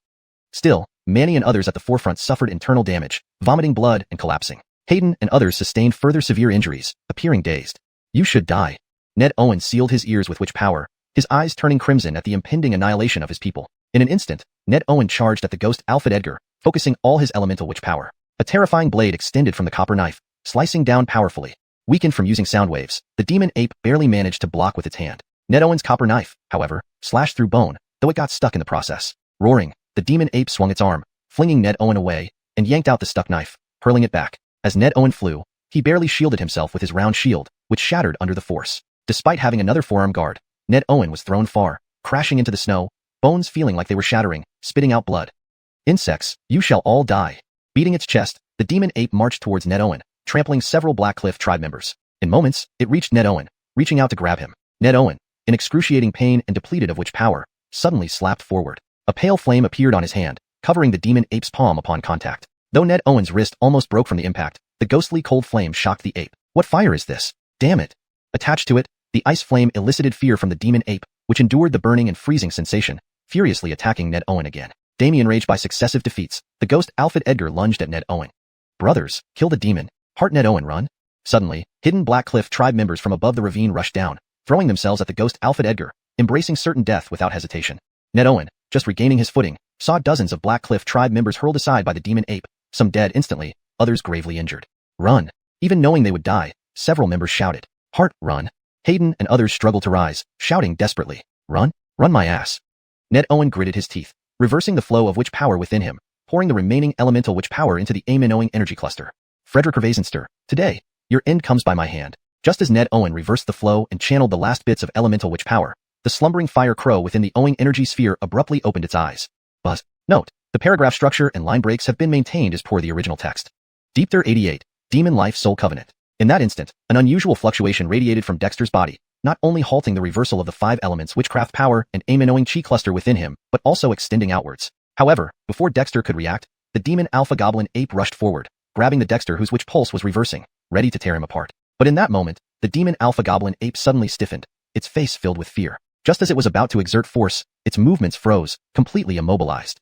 Still, Manny and others at the forefront suffered internal damage, vomiting blood and collapsing. Hayden and others sustained further severe injuries, appearing dazed. You should die. Ned Owen sealed his ears with witch power, his eyes turning crimson at the impending annihilation of his people. In an instant, Ned Owen charged at the ghost Alfred Edgar, focusing all his elemental witch power. A terrifying blade extended from the copper knife, slicing down powerfully. Weakened from using sound waves, the demon ape barely managed to block with its hand. Ned Owen's copper knife, however, slashed through bone, though it got stuck in the process. Roaring, the demon ape swung its arm, flinging Ned Owen away, and yanked out the stuck knife, hurling it back. As Ned Owen flew, he barely shielded himself with his round shield, which shattered under the force. Despite having another forearm guard, Ned Owen was thrown far, crashing into the snow, bones feeling like they were shattering, spitting out blood. Insects, you shall all die. Beating its chest, the demon ape marched towards Ned Owen, trampling several Black Cliff tribe members. In moments, it reached Ned Owen, reaching out to grab him. Ned Owen, in excruciating pain and depleted of witch power, suddenly slapped forward. A pale flame appeared on his hand, covering the demon ape's palm upon contact. Though Ned Owen's wrist almost broke from the impact, the ghostly cold flame shocked the ape. What fire is this? Damn it. Attached to it, the ice flame elicited fear from the demon ape, which endured the burning and freezing sensation, furiously attacking Ned Owen again. Enraged by successive defeats, the ghost Alfred Edgar lunged at Ned Owen. Brothers, kill the demon. Heart Ned Owen run. Suddenly, hidden Black Cliff tribe members from above the ravine rushed down, throwing themselves at the ghost Alfred Edgar, embracing certain death without hesitation. Ned Owen, just regaining his footing, saw dozens of Black Cliff tribe members hurled aside by the demon ape, some dead instantly, others gravely injured. Run! Even knowing they would die, several members shouted. Hart, run! Hayden and others struggled to rise, shouting desperately. Run? Run my ass! Ned Owen gritted his teeth, reversing the flow of witch power within him, pouring the remaining elemental witch power into the Amen-Owing energy cluster. Frederick Hervasenster, today, your end comes by my hand. Just as Ned Owen reversed the flow and channeled the last bits of elemental witch power, the slumbering fire crow within the Owing energy sphere abruptly opened its eyes. Buzz. Note, the paragraph structure and line breaks have been maintained as per the original text. Deepter 88, Demon Life Soul Covenant. In that instant, an unusual fluctuation radiated from Dexter's body, not only halting the reversal of the 5 elements witchcraft power and Amen-Owing chi cluster within him, but also extending outwards. However, before Dexter could react, the demon alpha goblin ape rushed forward, grabbing the Dexter whose witch pulse was reversing, ready to tear him apart. But in that moment, the demon alpha goblin ape suddenly stiffened, its face filled with fear. Just as it was about to exert force, its movements froze, completely immobilized.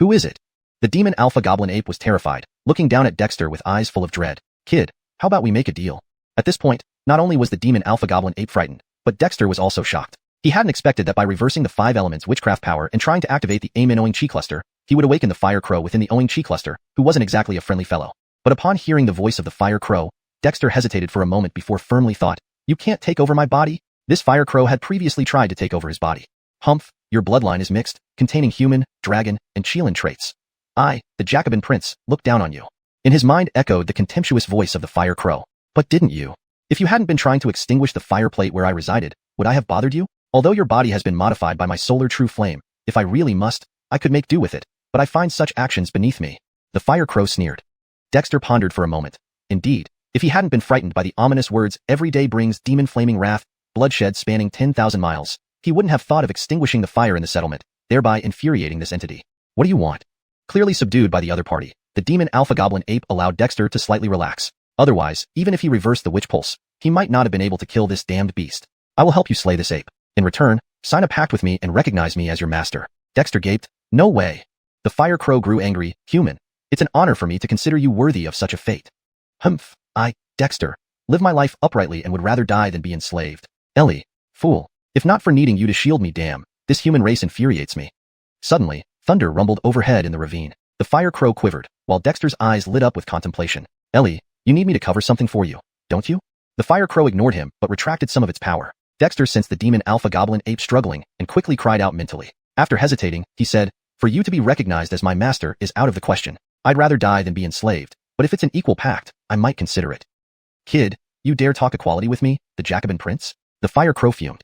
Who is it? The demon alpha goblin ape was terrified, looking down at Dexter with eyes full of dread. Kid, how about we make a deal? At this point, not only was the demon alpha goblin ape frightened, but Dexter was also shocked. He hadn't expected that by reversing the 5 elements witchcraft power and trying to activate the Amen-Owing chi cluster, he would awaken the fire crow within the Owing chi cluster, who wasn't exactly a friendly fellow. But upon hearing the voice of the fire crow, Dexter hesitated for a moment before firmly thought, you can't take over my body? This fire crow had previously tried to take over his body. Humph, your bloodline is mixed, containing human, dragon, and qilin traits. I, the Jacobin prince, look down on you. In his mind echoed the contemptuous voice of the fire crow. But didn't you? If you hadn't been trying to extinguish the fire plate where I resided, would I have bothered you? Although your body has been modified by my solar true flame, if I really must, I could make do with it, but I find such actions beneath me. The fire crow sneered. Dexter pondered for a moment. Indeed, if he hadn't been frightened by the ominous words every day brings demon flaming wrath, bloodshed spanning 10,000 miles, he wouldn't have thought of extinguishing the fire in the settlement, thereby infuriating this entity. What do you want? Clearly subdued by the other party, the demon alpha goblin ape allowed Dexter to slightly relax. Otherwise, even if he reversed the witch pulse, he might not have been able to kill this damned beast. I will help you slay this ape. In return, sign a pact with me and recognize me as your master. Dexter gaped. No way. The fire crow grew angry. Human. It's an honor for me to consider you worthy of such a fate. Humph. I, Dexter, live my life uprightly and would rather die than be enslaved. Ellie. Fool. If not for needing you to shield me, damn, this human race infuriates me. Suddenly, thunder rumbled overhead in the ravine. The fire crow quivered, while Dexter's eyes lit up with contemplation. Ellie, you need me to cover something for you, don't you? The fire crow ignored him but retracted some of its power. Dexter sensed the demon alpha goblin ape struggling and quickly cried out mentally. After hesitating, he said, for you to be recognized as my master is out of the question. I'd rather die than be enslaved, but if it's an equal pact, I might consider it. Kid, you dare talk equality with me, the Jacobin prince? The fire crow fumed.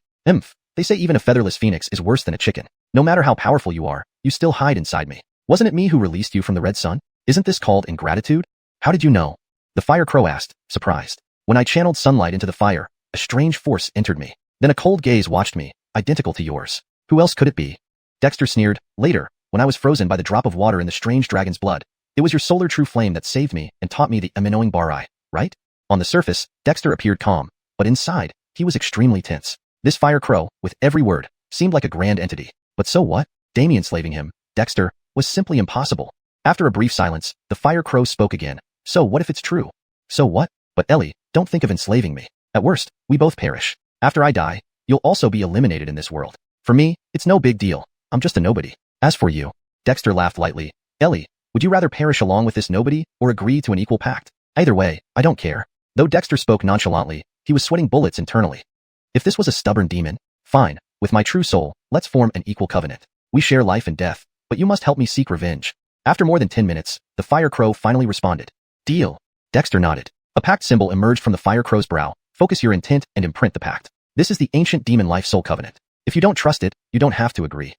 They say even a featherless phoenix is worse than a chicken. No matter how powerful you are, you still hide inside me. Wasn't it me who released you from the red sun? Isn't this called ingratitude? How did you know? The fire crow asked, surprised. When I channeled sunlight into the fire, a strange force entered me. Then a cold gaze watched me, identical to yours. Who else could it be? Dexter sneered. Later, when I was frozen by the drop of water in the strange dragon's blood, it was your solar true flame that saved me and taught me the Amen-Owing Barai, right? On the surface, Dexter appeared calm, but inside, he was extremely tense. This fire crow, with every word, seemed like a grand entity. But so what? Damien enslaving him, Dexter, was simply impossible. After a brief silence, the fire crow spoke again. So what if it's true? So what? But Ellie, don't think of enslaving me. At worst, we both perish. After I die, you'll also be eliminated in this world. For me, it's no big deal. I'm just a nobody. As for you, Dexter laughed lightly. Ellie, would you rather perish along with this nobody or agree to an equal pact? Either way, I don't care. Though Dexter spoke nonchalantly, he was sweating bullets internally. If this was a stubborn demon, fine. With my true soul, let's form an equal covenant. We share life and death, but you must help me seek revenge. After more than 10 minutes, the fire crow finally responded. Deal. Dexter nodded. A pact symbol emerged from the fire crow's brow. Focus your intent and imprint the pact. This is the ancient demon life soul covenant. If you don't trust it, you don't have to agree.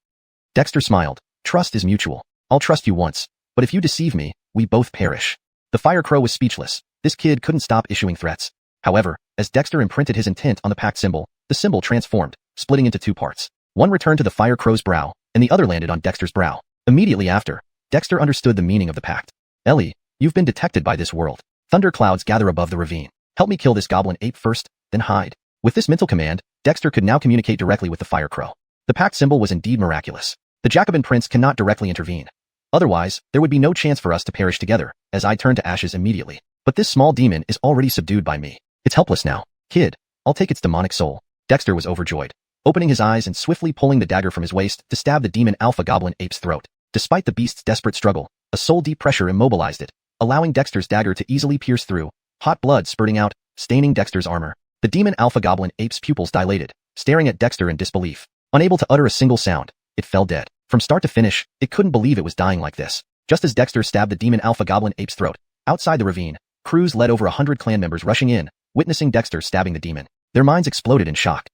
Dexter smiled. Trust is mutual. I'll trust you once, but if you deceive me, we both perish. The fire crow was speechless. This kid couldn't stop issuing threats. However, as Dexter imprinted his intent on the pact symbol, the symbol transformed, splitting into 2 parts. One returned to the fire crow's brow, and the other landed on Dexter's brow. Immediately after, Dexter understood the meaning of the pact. Ellie, you've been detected by this world. Thunder clouds gather above the ravine. Help me kill this goblin ape first, then hide. With this mental command, Dexter could now communicate directly with the fire crow. The pact symbol was indeed miraculous. The Jacobin prince cannot directly intervene. Otherwise, there would be no chance for us to perish together, as I turn to ashes immediately. But this small demon is already subdued by me. It's helpless now. Kid, I'll take its demonic soul. Dexter was overjoyed. opening his eyes and swiftly pulling the dagger from his waist to stab the demon alpha goblin ape's throat. Despite the beast's desperate struggle, a soul-deep pressure immobilized it, allowing Dexter's dagger to easily pierce through, hot blood spurting out, staining Dexter's armor. The demon alpha goblin ape's pupils dilated, staring at Dexter in disbelief. Unable to utter a single sound, it fell dead. From start to finish, it couldn't believe it was dying like this. Just as Dexter stabbed the demon alpha goblin ape's throat, outside the ravine, Croods led over 100 clan members rushing in, witnessing Dexter stabbing the demon. Their minds exploded in shock.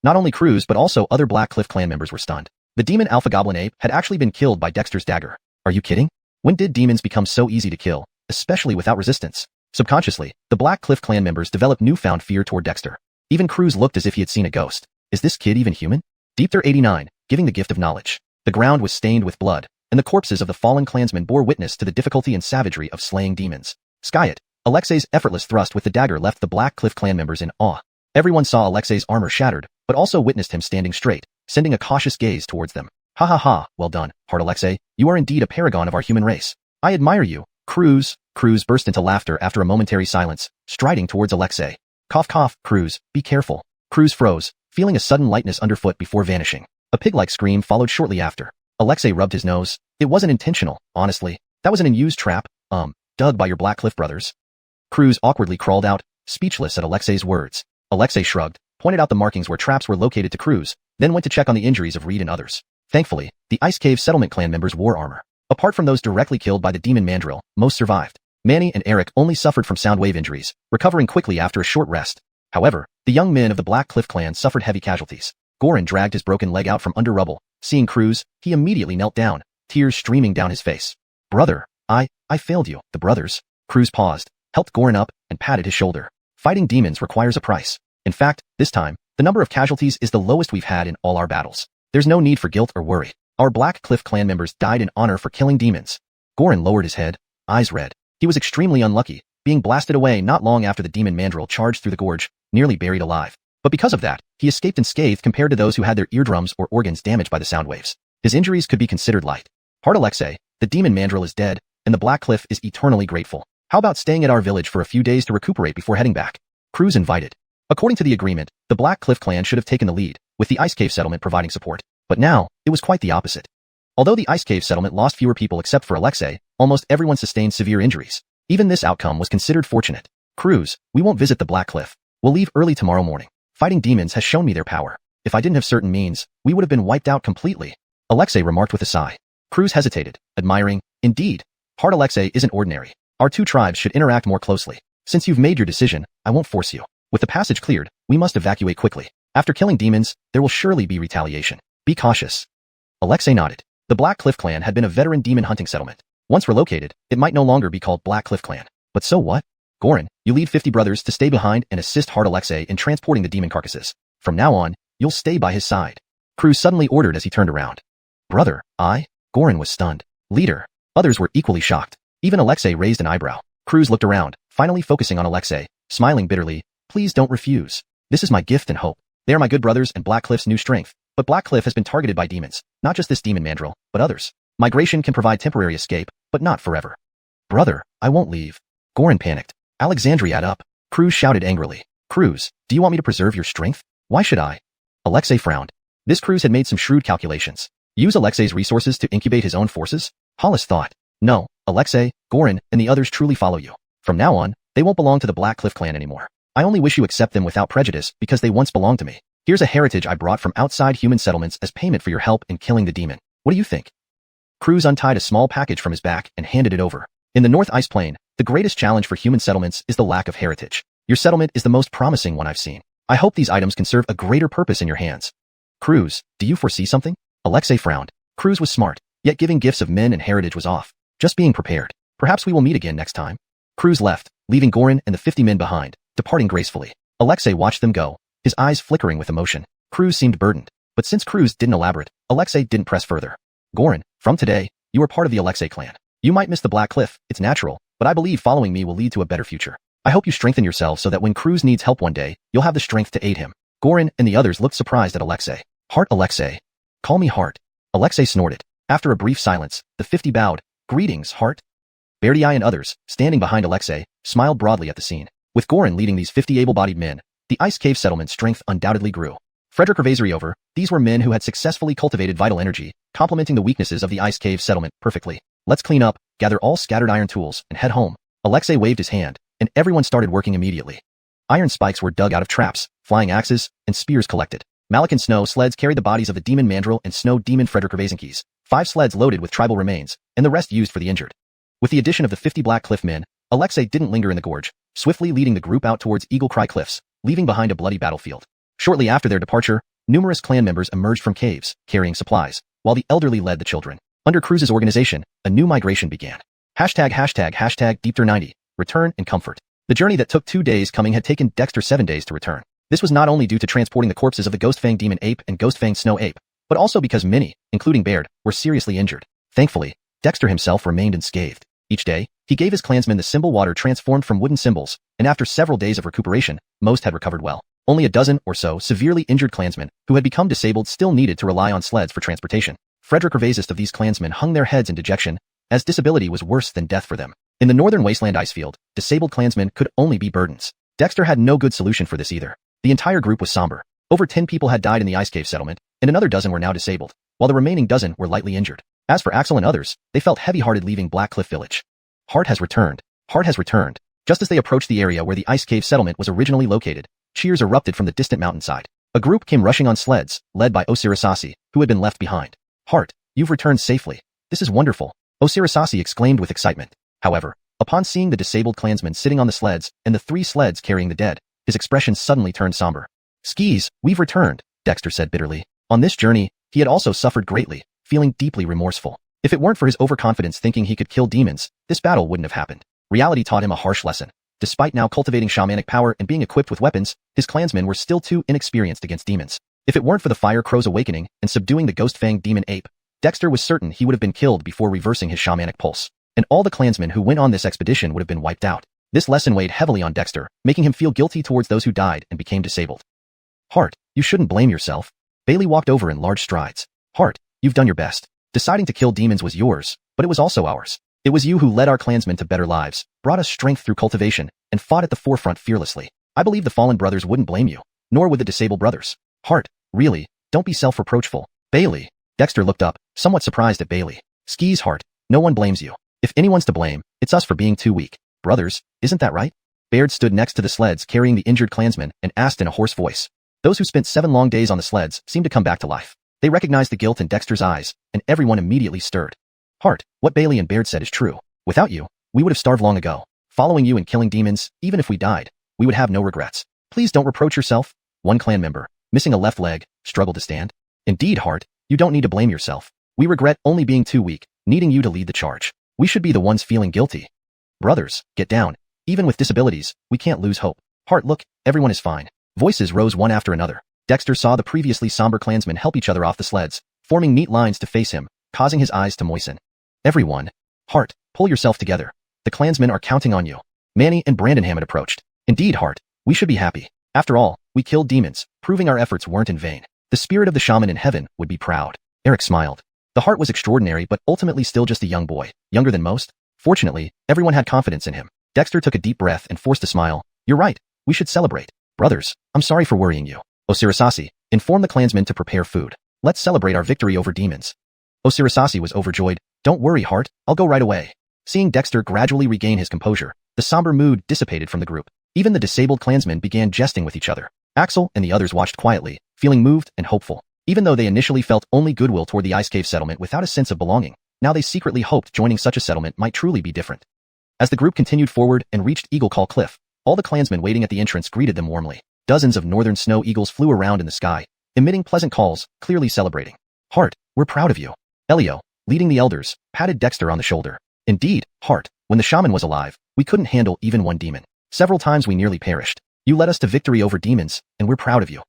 Not only Croods but also other Black Cliff clan members were stunned. The demon alpha goblin ape had actually been killed by Dexter's dagger. Are you kidding? When did demons become so easy to kill, especially without resistance? Subconsciously, the Black Cliff clan members developed newfound fear toward Dexter. Even Croods looked as if he had seen a ghost. Is this kid even human? Deepter 89, giving the gift of knowledge. The ground was stained with blood, and the corpses of the fallen clansmen bore witness to the difficulty and savagery of slaying demons. Skyet, Alexei's effortless thrust with the dagger left the Black Cliff clan members in awe. Everyone saw Alexei's armor shattered, but also witnessed him standing straight, sending a cautious gaze towards them. Ha ha ha, well done, Hard Alexei, you are indeed a paragon of our human race. I admire you. Croods burst into laughter after a momentary silence, striding towards Alexei. Cough cough, Croods, be careful. Croods froze, feeling a sudden lightness underfoot before vanishing. A pig-like scream followed shortly after. Alexei rubbed his nose. It wasn't intentional, honestly. That was an unused trap, dug by your Black Cliff brothers. Croods awkwardly crawled out, speechless at Alexei's words. Alexei shrugged, pointed out the markings where traps were located to Croods, then went to check on the injuries of Reed and others. Thankfully, the Ice Cave Settlement clan members wore armor. Apart from those directly killed by the demon mandrill, most survived. Manny and Eric only suffered from sound wave injuries, recovering quickly after a short rest. However, the young men of the Black Cliff clan suffered heavy casualties. Goran dragged his broken leg out from under rubble. Seeing Croods, he immediately knelt down, tears streaming down his face. Brother, I failed you. The brothers. Croods paused, helped Goran up, and patted his shoulder. Fighting demons requires a price. In fact, this time, the number of casualties is the lowest we've had in all our battles. There's no need for guilt or worry. Our Black Cliff clan members died in honor for killing demons. Goran lowered his head, eyes red. He was extremely unlucky, being blasted away not long after the demon mandrill charged through the gorge, nearly buried alive. But because of that, he escaped unscathed compared to those who had their eardrums or organs damaged by the sound waves. His injuries could be considered light. Hard Alexei, the demon mandrill is dead, and the Black Cliff is eternally grateful. How about staying at our village for a few days to recuperate before heading back? Croods invited. According to the agreement, the Black Cliff clan should have taken the lead, with the Ice Cave Settlement providing support. But now, it was quite the opposite. Although the Ice Cave Settlement lost fewer people except for Alexei, almost everyone sustained severe injuries. Even this outcome was considered fortunate. Croods, we won't visit the Black Cliff. We'll leave early tomorrow morning. Fighting demons has shown me their power. If I didn't have certain means, we would have been wiped out completely. Alexei remarked with a sigh. Croods hesitated, admiring. Indeed, Hard Alexei isn't ordinary. Our two tribes should interact more closely. Since you've made your decision, I won't force you. With the passage cleared, we must evacuate quickly. After killing demons, there will surely be retaliation. Be cautious. Alexei nodded. The Black Cliff clan had been a veteran demon hunting settlement. Once relocated, it might no longer be called Black Cliff clan. But so what? Goran, you lead 50 brothers to stay behind and assist Hard Alexei in transporting the demon carcasses. From now on, you'll stay by his side. Croods suddenly ordered as he turned around. Brother, Goran was stunned. Leader. Others were equally shocked. Even Alexei raised an eyebrow. Croods looked around, finally focusing on Alexei, smiling bitterly. Please don't refuse. This is my gift and hope. They are my good brothers and Black Cliff's new strength. But Black Cliff has been targeted by demons, not just this demon mandrill, but others. Migration can provide temporary escape, but not forever. Brother, I won't leave. Goran panicked. Alexandria up. Croods shouted angrily. Croods, do you want me to preserve your strength? Why should I? Alexei frowned. This Croods had made some shrewd calculations. Use Alexei's resources to incubate his own forces? Hollis thought. No, Alexei, Goran, and the others truly follow you. From now on, they won't belong to the Black Cliff clan anymore. I only wish you accept them without prejudice because they once belonged to me. Here's a heritage I brought from outside human settlements as payment for your help in killing the demon. What do you think? Croods untied a small package from his back and handed it over. In the North Ice Plain, the greatest challenge for human settlements is the lack of heritage. Your settlement is the most promising one I've seen. I hope these items can serve a greater purpose in your hands. Croods, do you foresee something? Alexei frowned. Croods was smart, yet giving gifts of men and heritage was off. Just being prepared. Perhaps we will meet again next time. Croods left, leaving Goran and the 50 men behind, departing gracefully. Alexei watched them go, his eyes flickering with emotion. Croods seemed burdened, but since Croods didn't elaborate, Alexei didn't press further. Goran, from today, you are part of the Alexei clan. You might miss the Black Cliff, it's natural, but I believe following me will lead to a better future. I hope you strengthen yourself so that when Croods needs help one day, you'll have the strength to aid him. Goran and the others looked surprised at Alexei. Heart Alexei. Call me Heart. Alexei snorted. After a brief silence, the 50 bowed. Greetings, Heart. Berdii and others, standing behind Alexei, smiled broadly at the scene. With Goran leading these 50 able-bodied men, the Ice Cave Settlement's strength undoubtedly grew. Frederick over, these were men who had successfully cultivated vital energy, complementing the weaknesses of the ice cave settlement perfectly. Let's clean up, gather all scattered iron tools, and head home. Alexei waved his hand, and everyone started working immediately. Iron spikes were dug out of traps, flying axes, and spears collected. Malik and Snow sleds carried the bodies of the demon Mandrill and Snow demon Frederick 5 sleds loaded with tribal remains, and the rest used for the injured. With the addition of the 50 Black Cliff men, Alexei didn't linger in the gorge, swiftly leading the group out towards Eagle Cry Cliffs, leaving behind a bloody battlefield. Shortly after their departure, numerous clan members emerged from caves, carrying supplies, while the elderly led the children. Under Croods' organization, a new migration began. #Deepter90, return and comfort. The journey that took 2 days coming had taken Dexter 7 days to return. This was not only due to transporting the corpses of the Ghostfang Demon Ape and Ghostfang Snow Ape, but also because many, including Baird, were seriously injured. Thankfully, Dexter himself remained unscathed. Each day, he gave his clansmen the symbol water transformed from wooden symbols, and after several days of recuperation, most had recovered well. Only a dozen or so severely injured clansmen who had become disabled still needed to rely on sleds for transportation. Frederick of these clansmen hung their heads in dejection, as disability was worse than death for them. In the northern wasteland icefield, disabled clansmen could only be burdens. Dexter had no good solution for this either. The entire group was somber. Over 10 people had died in the ice cave settlement, and another dozen were now disabled, while the remaining dozen were lightly injured. As for Axel and others, they felt heavy-hearted leaving Black Cliff Village. Hart has returned. Hart has returned. Just as they approached the area where the ice cave settlement was originally located, cheers erupted from the distant mountainside. A group came rushing on sleds, led by Osirisasi, who had been left behind. Hart, you've returned safely. This is wonderful, Osirisasi exclaimed with excitement. However, upon seeing the disabled clansmen sitting on the sleds and the 3 sleds carrying the dead, his expression suddenly turned somber. Skis, we've returned, Dexter said bitterly. On this journey, he had also suffered greatly, feeling deeply remorseful. If it weren't for his overconfidence thinking he could kill demons, this battle wouldn't have happened. Reality taught him a harsh lesson. Despite now cultivating shamanic power and being equipped with weapons, his clansmen were still too inexperienced against demons. If it weren't for the Fire Crow's awakening and subduing the Ghostfang Demon Ape, Dexter was certain he would have been killed before reversing his shamanic pulse. And all the clansmen who went on this expedition would have been wiped out. This lesson weighed heavily on Dexter, making him feel guilty towards those who died and became disabled. Hart, you shouldn't blame yourself. Bailey walked over in large strides. Hart, you've done your best. Deciding to kill demons was yours, but it was also ours. It was you who led our clansmen to better lives, brought us strength through cultivation, and fought at the forefront fearlessly. I believe the fallen brothers wouldn't blame you, nor would the disabled brothers. Hart, really, don't be self-reproachful. Bailey. Dexter looked up, somewhat surprised at Bailey. Skis, Hart, no one blames you. If anyone's to blame, it's us for being too weak. Brothers, isn't that right? Baird stood next to the sleds carrying the injured clansmen and asked in a hoarse voice. Those who spent 7 long days on the sleds seemed to come back to life. They recognized the guilt in Dexter's eyes, and everyone immediately stirred. Hart, what Bailey and Baird said is true. Without you, we would have starved long ago. Following you and killing demons, even if we died, we would have no regrets. Please don't reproach yourself. One clan member, missing a left leg, struggled to stand. Indeed, Hart, you don't need to blame yourself. We regret only being too weak, needing you to lead the charge. We should be the ones feeling guilty. Brothers, get down. Even with disabilities, we can't lose hope. Hart, look, everyone is fine. Voices rose one after another. Dexter saw the previously somber clansmen help each other off the sleds, forming neat lines to face him, causing his eyes to moisten. Everyone. Hart, pull yourself together. The clansmen are counting on you. Manny and Brandonham had approached. Indeed, Hart, we should be happy. After all, we killed demons, proving our efforts weren't in vain. The spirit of the shaman in heaven would be proud. Eric smiled. The Hart was extraordinary but ultimately still just a young boy, younger than most. Fortunately, everyone had confidence in him. Dexter took a deep breath and forced a smile. You're right, we should celebrate. Brothers, I'm sorry for worrying you. Osirisasi, inform the clansmen to prepare food. Let's celebrate our victory over demons. Osirisasi was overjoyed. Don't worry, Hart, I'll go right away. Seeing Dexter gradually regain his composure, the somber mood dissipated from the group. Even the disabled clansmen began jesting with each other. Axel and the others watched quietly, feeling moved and hopeful. Even though they initially felt only goodwill toward the ice cave settlement without a sense of belonging, now they secretly hoped joining such a settlement might truly be different. As the group continued forward and reached Eagle Call Cliff, all the clansmen waiting at the entrance greeted them warmly. Dozens of northern snow eagles flew around in the sky, emitting pleasant calls, clearly celebrating. Hart, we're proud of you. Elio, leading the elders, patted Dexter on the shoulder. Indeed, Hart, when the shaman was alive, we couldn't handle even one demon. Several times we nearly perished. You led us to victory over demons, and we're proud of you.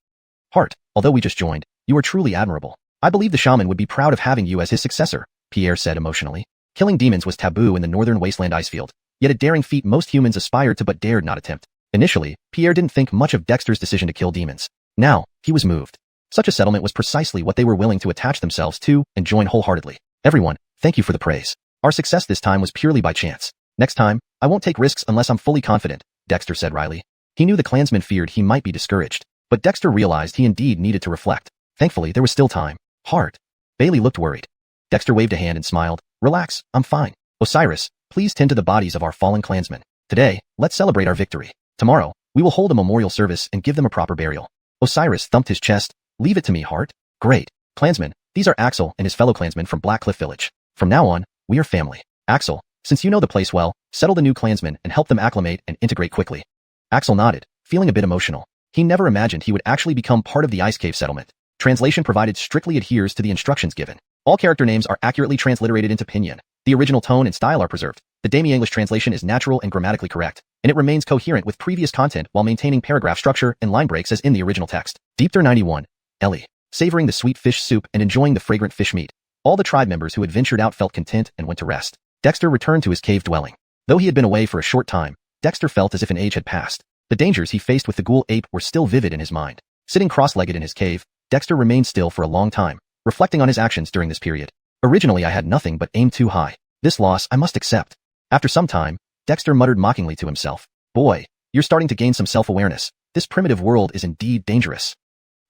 Hart, although we just joined, you are truly admirable. I believe the shaman would be proud of having you as his successor, Pierre said emotionally. Killing demons was taboo in the northern wasteland icefield, yet a daring feat most humans aspired to but dared not attempt. Initially, Pierre didn't think much of Dexter's decision to kill demons. Now, he was moved. Such a settlement was precisely what they were willing to attach themselves to and join wholeheartedly. Everyone, thank you for the praise. Our success this time was purely by chance. Next time, I won't take risks unless I'm fully confident, Dexter said wryly. He knew the clansmen feared he might be discouraged. But Dexter realized he indeed needed to reflect. Thankfully, there was still time. Heart. Bailey looked worried. Dexter waved a hand and smiled. Relax, I'm fine. Osiris, please tend to the bodies of our fallen clansmen. Today, let's celebrate our victory. Tomorrow, we will hold a memorial service and give them a proper burial. Osiris thumped his chest. Leave it to me, Heart. Great. Clansmen, these are Axel and his fellow clansmen from Black Cliff Village. From now on, we are family. Axel, since you know the place well, settle the new clansmen and help them acclimate and integrate quickly. Axel nodded, feeling a bit emotional. He never imagined he would actually become part of the Ice Cave settlement. Translation provided strictly adheres to the instructions given. All character names are accurately transliterated into Pinyin. The original tone and style are preserved. The Demi-English translation is natural and grammatically correct, and it remains coherent with previous content while maintaining paragraph structure and line breaks as in the original text. Deepter 91. Ellie. Savoring the sweet fish soup and enjoying the fragrant fish meat. All the tribe members who had ventured out felt content and went to rest. Dexter returned to his cave dwelling. Though he had been away for a short time, Dexter felt as if an age had passed. The dangers he faced with the ghoul ape were still vivid in his mind. Sitting cross-legged in his cave, Dexter remained still for a long time, reflecting on his actions during this period. Originally I had nothing but aimed too high. This loss I must accept. After some time, Dexter muttered mockingly to himself. Boy, you're starting to gain some self-awareness. This primitive world is indeed dangerous.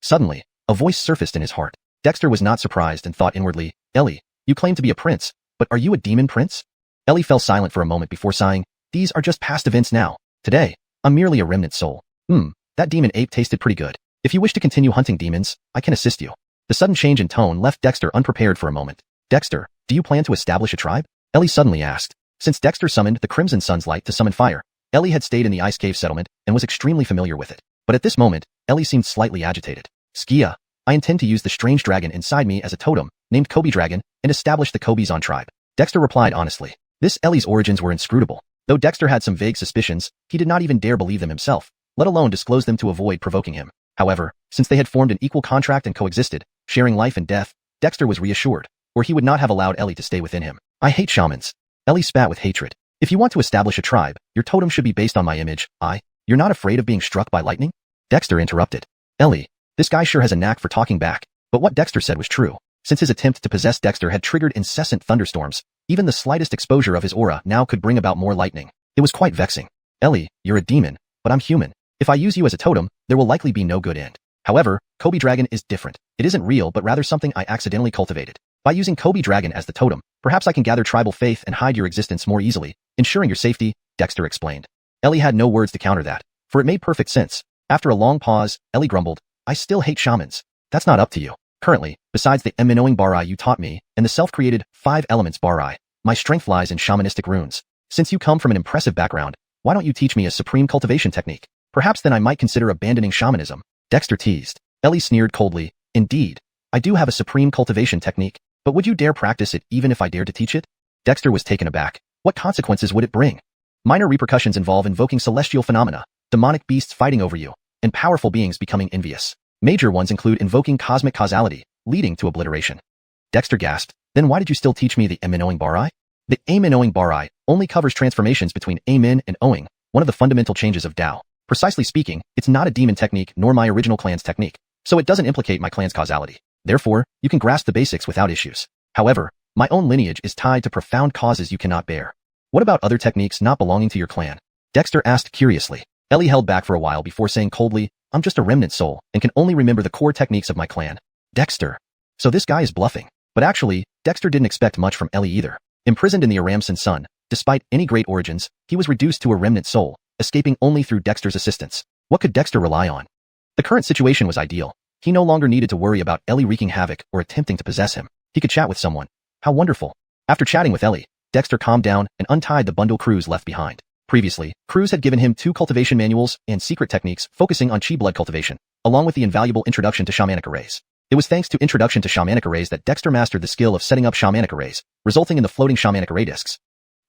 Suddenly, a voice surfaced in his heart. Dexter was not surprised and thought inwardly, Ellie, you claim to be a prince, but are you a demon prince? Ellie fell silent for a moment before sighing. These are just past events now. Today, I'm merely a remnant soul. That demon ape tasted pretty good. If you wish to continue hunting demons, I can assist you. The sudden change in tone left Dexter unprepared for a moment. Dexter, do you plan to establish a tribe? Ellie suddenly asked. Since Dexter summoned the Crimson Sun's light to summon fire, Ellie had stayed in the Ice Cave settlement and was extremely familiar with it. But at this moment, Ellie seemed slightly agitated. Skia, I intend to use the strange dragon inside me as a totem, named Kobe Dragon, and establish the Kobizon tribe. Dexter replied honestly. This Ellie's origins were inscrutable. Though Dexter had some vague suspicions, he did not even dare believe them himself, let alone disclose them to avoid provoking him. However, since they had formed an equal contract and coexisted, sharing life and death, Dexter was reassured, or he would not have allowed Ellie to stay within him. I hate shamans. Ellie spat with hatred. If you want to establish a tribe, your totem should be based on my image. You're not afraid of being struck by lightning? Dexter interrupted. Ellie, this guy sure has a knack for talking back. But what Dexter said was true. Since his attempt to possess Dexter had triggered incessant thunderstorms, even the slightest exposure of his aura now could bring about more lightning. It was quite vexing. Ellie, you're a demon, but I'm human. If I use you as a totem, there will likely be no good end. However, Kobe Dragon is different. It isn't real but rather something I accidentally cultivated. By using Kobe Dragon as the totem, perhaps I can gather tribal faith and hide your existence more easily, ensuring your safety, Dexter explained. Ellie had no words to counter that, for it made perfect sense. After a long pause, Ellie grumbled, I still hate shamans. That's not up to you. Currently, besides the Eminowing Barai you taught me, and the self-created 5 elements Barai, my strength lies in shamanistic runes. Since you come from an impressive background, why don't you teach me a supreme cultivation technique? Perhaps then I might consider abandoning shamanism. Dexter teased. Ellie sneered coldly. Indeed, I do have a supreme cultivation technique, but would you dare practice it even if I dared to teach it? Dexter was taken aback. What consequences would it bring? Minor repercussions involve invoking celestial phenomena, demonic beasts fighting over you, and powerful beings becoming envious. Major ones include invoking cosmic causality, leading to obliteration. Dexter gasped. Then why did you still teach me the Eminowing Barai? The Eminowing Barai only covers transformations between Amin and Owing, one of the fundamental changes of Tao. Precisely speaking, it's not a demon technique nor my original clan's technique, so it doesn't implicate my clan's causality. Therefore, you can grasp the basics without issues. However, my own lineage is tied to profound causes you cannot bear. What about other techniques not belonging to your clan? Dexter asked curiously. Ellie held back for a while before saying coldly, I'm just a remnant soul and can only remember the core techniques of my clan. Dexter. So this guy is bluffing. But actually, Dexter didn't expect much from Ellie either. Imprisoned in the Aramson Sun, despite any great origins, he was reduced to a remnant soul, escaping only through Dexter's assistance. What could Dexter rely on? The current situation was ideal. He no longer needed to worry about Ellie wreaking havoc or attempting to possess him. He could chat with someone. How wonderful. After chatting with Ellie, Dexter calmed down and untied the bundle Croods left behind. Previously, Croods had given him 2 cultivation manuals and secret techniques focusing on chi blood cultivation, along with the invaluable introduction to shamanic arrays. It was thanks to Introduction to Shamanic Arrays that Dexter mastered the skill of setting up shamanic arrays, resulting in the floating shamanic array discs.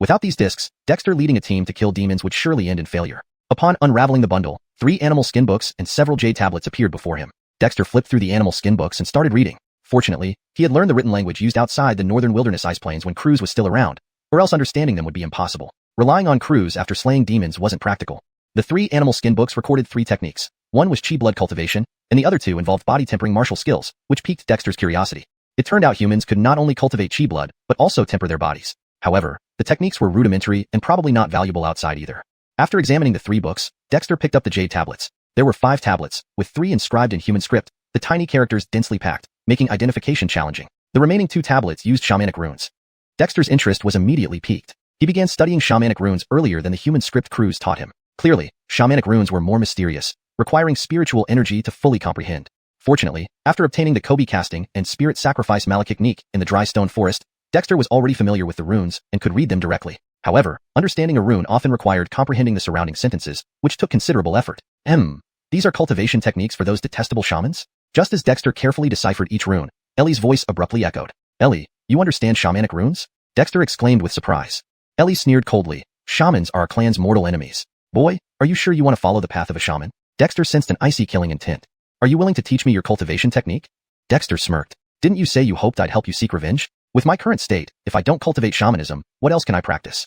Without these discs, Dexter leading a team to kill demons would surely end in failure. Upon unraveling the bundle, 3 animal skin books and several jade tablets appeared before him. Dexter flipped through the animal skin books and started reading. Fortunately, he had learned the written language used outside the northern wilderness ice plains when Croods was still around, or else understanding them would be impossible. Relying on Croods after slaying demons wasn't practical. The 3 animal skin books recorded 3 techniques. One was chi blood cultivation, and the other 2 involved body tempering martial skills, which piqued Dexter's curiosity. It turned out humans could not only cultivate chi blood, but also temper their bodies. However, the techniques were rudimentary and probably not valuable outside either. After examining the 3 books, Dexter picked up the jade tablets. There were 5 tablets, with 3 inscribed in human script, the tiny characters densely packed, making identification challenging. The remaining 2 tablets used shamanic runes. Dexter's interest was immediately piqued. He began studying shamanic runes earlier than the human script Croods taught him. Clearly, shamanic runes were more mysterious, requiring spiritual energy to fully comprehend. Fortunately, after obtaining the Kobe casting and spirit sacrifice malachik in the dry stone forest, Dexter was already familiar with the runes and could read them directly. However, understanding a rune often required comprehending the surrounding sentences, which took considerable effort. These are cultivation techniques for those detestable shamans? Just as Dexter carefully deciphered each rune, Ellie's voice abruptly echoed. Ellie, you understand shamanic runes? Dexter exclaimed with surprise. Ellie sneered coldly. Shamans are our clan's mortal enemies. Boy, are you sure you want to follow the path of a shaman? Dexter sensed an icy killing intent. Are you willing to teach me your cultivation technique? Dexter smirked. Didn't you say you hoped I'd help you seek revenge? With my current state, if I don't cultivate shamanism, what else can I practice?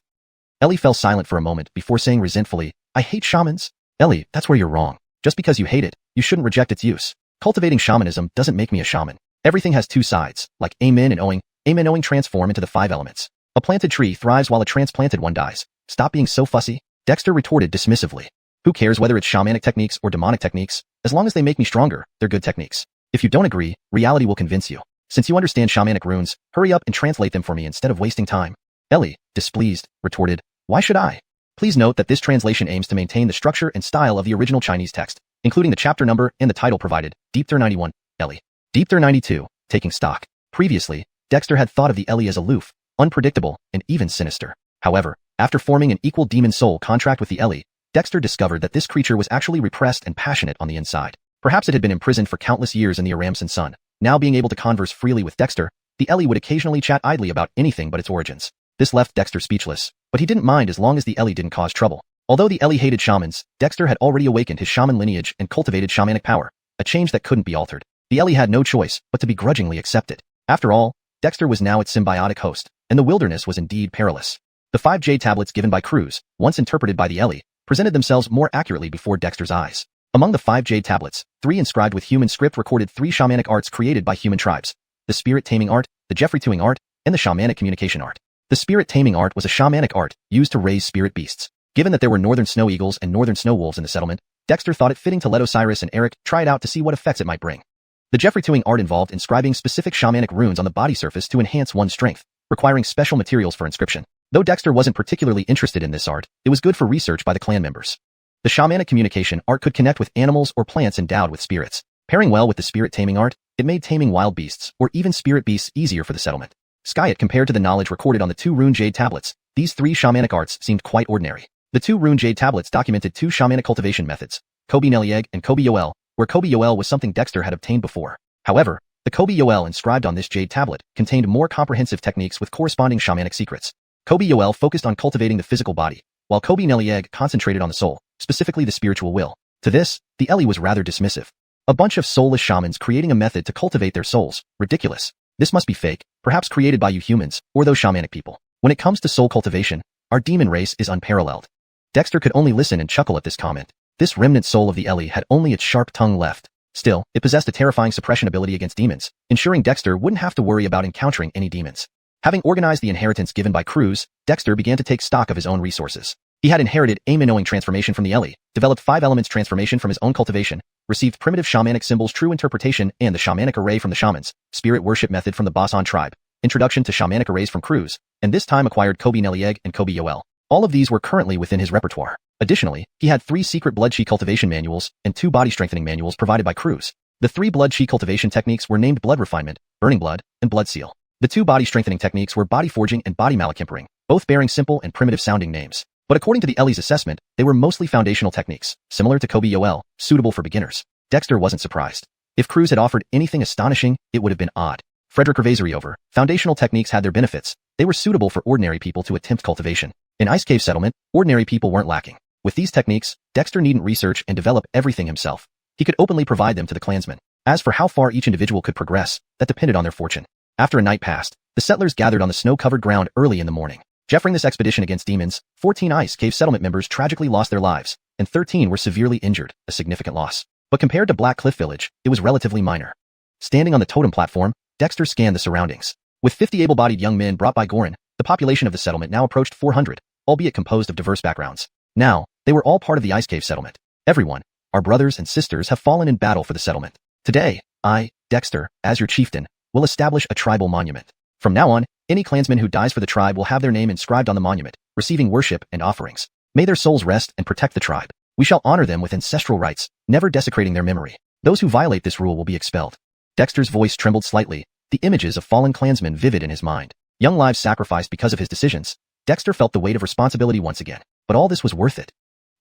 Ellie fell silent for a moment before saying resentfully, I hate shamans. Ellie, that's where you're wrong. Just because you hate it, you shouldn't reject its use. Cultivating shamanism doesn't make me a shaman. Everything has 2 sides, like amen and owing. Amen owing transform into the 5 elements. A planted tree thrives while a transplanted one dies. Stop being so fussy. Dexter retorted dismissively. Who cares whether it's shamanic techniques or demonic techniques? As long as they make me stronger, they're good techniques. If you don't agree, reality will convince you. Since you understand shamanic runes, hurry up and translate them for me instead of wasting time. Ellie, displeased, retorted, why should I? Please note that this translation aims to maintain the structure and style of the original Chinese text, including the chapter number and the title provided. Deepthir 91, Ellie. Deepthir 92, taking stock. Previously, Dexter had thought of the Ellie as aloof, unpredictable, and even sinister. However, after forming an equal demon soul contract with the Ellie, Dexter discovered that this creature was actually repressed and passionate on the inside. Perhaps it had been imprisoned for countless years in the Aramsan sun. Now being able to converse freely with Dexter, the Ellie would occasionally chat idly about anything but its origins. This left Dexter speechless, but he didn't mind as long as the Ellie didn't cause trouble. Although the Ellie hated shamans, Dexter had already awakened his shaman lineage and cultivated shamanic power, a change that couldn't be altered. The Ellie had no choice but to begrudgingly accept it. After all, Dexter was now its symbiotic host, and the wilderness was indeed perilous. The 5 jade tablets given by Croods, once interpreted by the Ellie, presented themselves more accurately before Dexter's eyes. Among the 5 jade tablets, 3 inscribed with human script recorded 3 shamanic arts created by human tribes: the spirit taming art, the Jeffrey Tuing art, and the shamanic communication art. The spirit taming art was a shamanic art used to raise spirit beasts. Given that there were northern snow eagles and northern snow wolves in the settlement, Dexter thought it fitting to let Osiris and Eric try it out to see what effects it might bring. The Jeffrey Tuing art involved inscribing specific shamanic runes on the body surface to enhance one's strength, requiring special materials for inscription. Though Dexter wasn't particularly interested in this art, it was good for research by the clan members. The shamanic communication art could connect with animals or plants endowed with spirits. Pairing well with the spirit taming art, it made taming wild beasts, or even spirit beasts, easier for the settlement. Skyet compared to the knowledge recorded on the 2 rune jade tablets, these 3 shamanic arts seemed quite ordinary. The 2 rune jade tablets documented 2 shamanic cultivation methods, Kobe Nelieg and Kobe Yoel, where Kobe Yoel was something Dexter had obtained before. However, the Kobe Yoel inscribed on this jade tablet contained more comprehensive techniques with corresponding shamanic secrets. Kobe Yoel focused on cultivating the physical body, while Kobe Nelieg concentrated on the soul, specifically the spiritual will. To this, the Ellie was rather dismissive. A bunch of soulless shamans creating a method to cultivate their souls. Ridiculous. This must be fake, perhaps created by you humans, or those shamanic people. When it comes to soul cultivation, our demon race is unparalleled. Dexter could only listen and chuckle at this comment. This remnant soul of the Ellie had only its sharp tongue left. Still, it possessed a terrifying suppression ability against demons, ensuring Dexter wouldn't have to worry about encountering any demons. Having organized the inheritance given by Croods, Dexter began to take stock of his own resources. He had inherited Amen-owing transformation from the Ellie, developed 5 elements transformation from his own cultivation, received primitive shamanic symbols true interpretation and the shamanic array from the shamans, spirit worship method from the Basan tribe, introduction to shamanic arrays from Croods, and this time acquired Kobe Nelieg and Kobe Yoel. All of these were currently within his repertoire. Additionally, he had 3 secret blood chi cultivation manuals and 2 body strengthening manuals provided by Croods. The 3 blood chi cultivation techniques were named blood refinement, burning blood, and blood seal. The 2 body strengthening techniques were body forging and body malachimpering, both bearing simple and primitive sounding names. But according to the Ellie's assessment, they were mostly foundational techniques, similar to Kobe Yoel, suitable for beginners. Dexter wasn't surprised. If Croods had offered anything astonishing, it would have been odd. Frederick Revasery over, foundational techniques had their benefits. They were suitable for ordinary people to attempt cultivation. In Ice Cave Settlement, ordinary people weren't lacking. With these techniques, Dexter needn't research and develop everything himself. He could openly provide them to the clansmen. As for how far each individual could progress, that depended on their fortune. After a night passed, the settlers gathered on the snow-covered ground early in the morning. During this expedition against demons, 14 Ice Cave Settlement members tragically lost their lives, and 13 were severely injured, a significant loss. But compared to Black Cliff Village, it was relatively minor. Standing on the totem platform, Dexter scanned the surroundings. With 50 able-bodied young men brought by Gorin, the population of the settlement now approached 400, albeit composed of diverse backgrounds. Now, they were all part of the Ice Cave Settlement. Everyone, our brothers and sisters have fallen in battle for the settlement. Today, I, Dexter, as your chieftain, will establish a tribal monument. From now on, any clansman who dies for the tribe will have their name inscribed on the monument, receiving worship and offerings. May their souls rest and protect the tribe. We shall honor them with ancestral rites, never desecrating their memory. Those who violate this rule will be expelled. Dexter's voice trembled slightly, the images of fallen clansmen vivid in his mind. Young lives sacrificed because of his decisions. Dexter felt the weight of responsibility once again. But all this was worth it.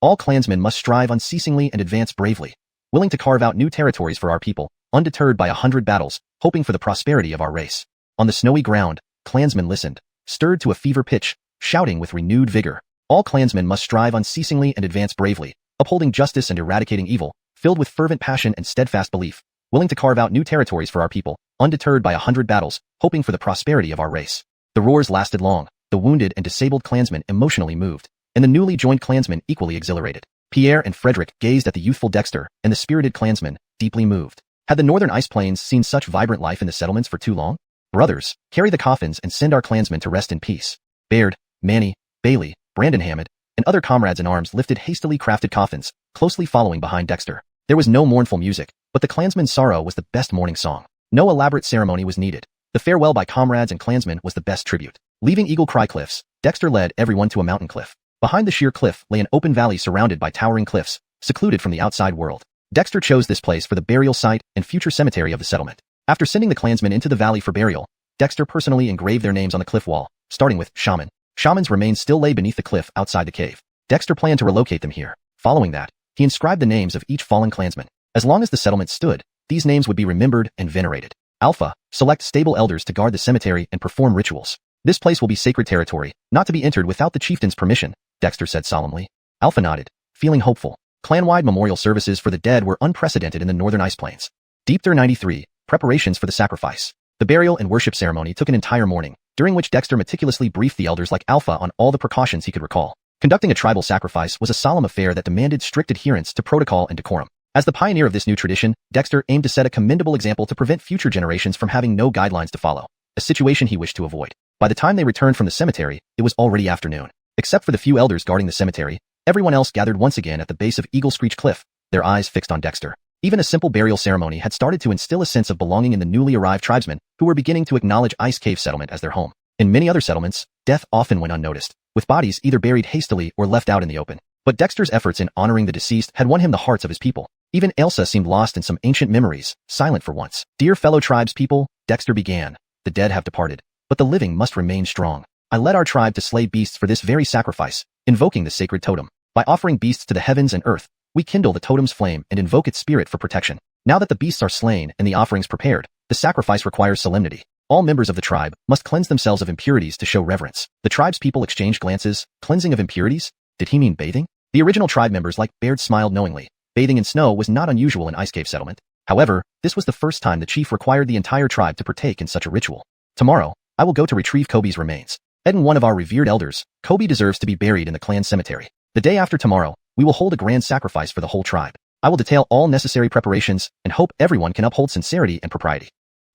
All clansmen must strive unceasingly and advance bravely, willing to carve out new territories for our people, undeterred by 100 battles, hoping for the prosperity of our race. On the snowy ground, clansmen listened, stirred to a fever pitch, shouting with renewed vigor. All clansmen must strive unceasingly and advance bravely, upholding justice and eradicating evil, filled with fervent passion and steadfast belief, willing to carve out new territories for our people, undeterred by 100 battles, hoping for the prosperity of our race. The roars lasted long, the wounded and disabled clansmen emotionally moved, and the newly joined clansmen equally exhilarated. Pierre and Frederick gazed at the youthful Dexter and the spirited clansmen, deeply moved. Had the northern ice plains seen such vibrant life in the settlements for too long? Brothers, carry the coffins and send our clansmen to rest in peace. Baird, Manny, Bailey, Brandon Hammond, and other comrades in arms lifted hastily crafted coffins, closely following behind Dexter. There was no mournful music, but the clansmen's sorrow was the best mourning song. No elaborate ceremony was needed. The farewell by comrades and clansmen was the best tribute. Leaving Eagle Cry Cliffs, Dexter led everyone to a mountain cliff. Behind the sheer cliff lay an open valley surrounded by towering cliffs, secluded from the outside world. Dexter chose this place for the burial site and future cemetery of the settlement. After sending the clansmen into the valley for burial, Dexter personally engraved their names on the cliff wall, starting with Shaman. Shaman's remains still lay beneath the cliff outside the cave. Dexter planned to relocate them here. Following that, he inscribed the names of each fallen clansman. As long as the settlement stood, these names would be remembered and venerated. Alpha, select stable elders to guard the cemetery and perform rituals. This place will be sacred territory, not to be entered without the chieftain's permission, Dexter said solemnly. Alpha nodded, feeling hopeful. Clan-wide memorial services for the dead were unprecedented in the northern ice plains. Deepter 93, preparations for the sacrifice. The burial and worship ceremony took an entire morning, during which Dexter meticulously briefed the elders like Alpha on all the precautions he could recall. Conducting a tribal sacrifice was a solemn affair that demanded strict adherence to protocol and decorum. As the pioneer of this new tradition, Dexter aimed to set a commendable example to prevent future generations from having no guidelines to follow, a situation he wished to avoid. By the time they returned from the cemetery, it was already afternoon. Except for the few elders guarding the cemetery, everyone else gathered once again at the base of Eagle Screech Cliff, their eyes fixed on Dexter. Even a simple burial ceremony had started to instill a sense of belonging in the newly arrived tribesmen, who were beginning to acknowledge Ice Cave Settlement as their home. In many other settlements, death often went unnoticed, with bodies either buried hastily or left out in the open. But Dexter's efforts in honoring the deceased had won him the hearts of his people. Even Elsa seemed lost in some ancient memories, silent for once. Dear fellow tribespeople, Dexter began. The dead have departed, but the living must remain strong. I led our tribe to slay beasts for this very sacrifice, invoking the sacred totem. By offering beasts to the heavens and earth, we kindle the totem's flame and invoke its spirit for protection. Now that the beasts are slain and the offerings prepared, the sacrifice requires solemnity. All members of the tribe must cleanse themselves of impurities to show reverence. The tribespeople exchanged glances. Cleansing of impurities? Did he mean bathing? The original tribe members like Baird smiled knowingly. Bathing in snow was not unusual in Ice Cave Settlement. However, this was the first time the chief required the entire tribe to partake in such a ritual. Tomorrow, I will go to retrieve Kobe's remains. Ed and one of our revered elders, Kobe deserves to be buried in the clan cemetery. The day after tomorrow, we will hold a grand sacrifice for the whole tribe. I will detail all necessary preparations and hope everyone can uphold sincerity and propriety.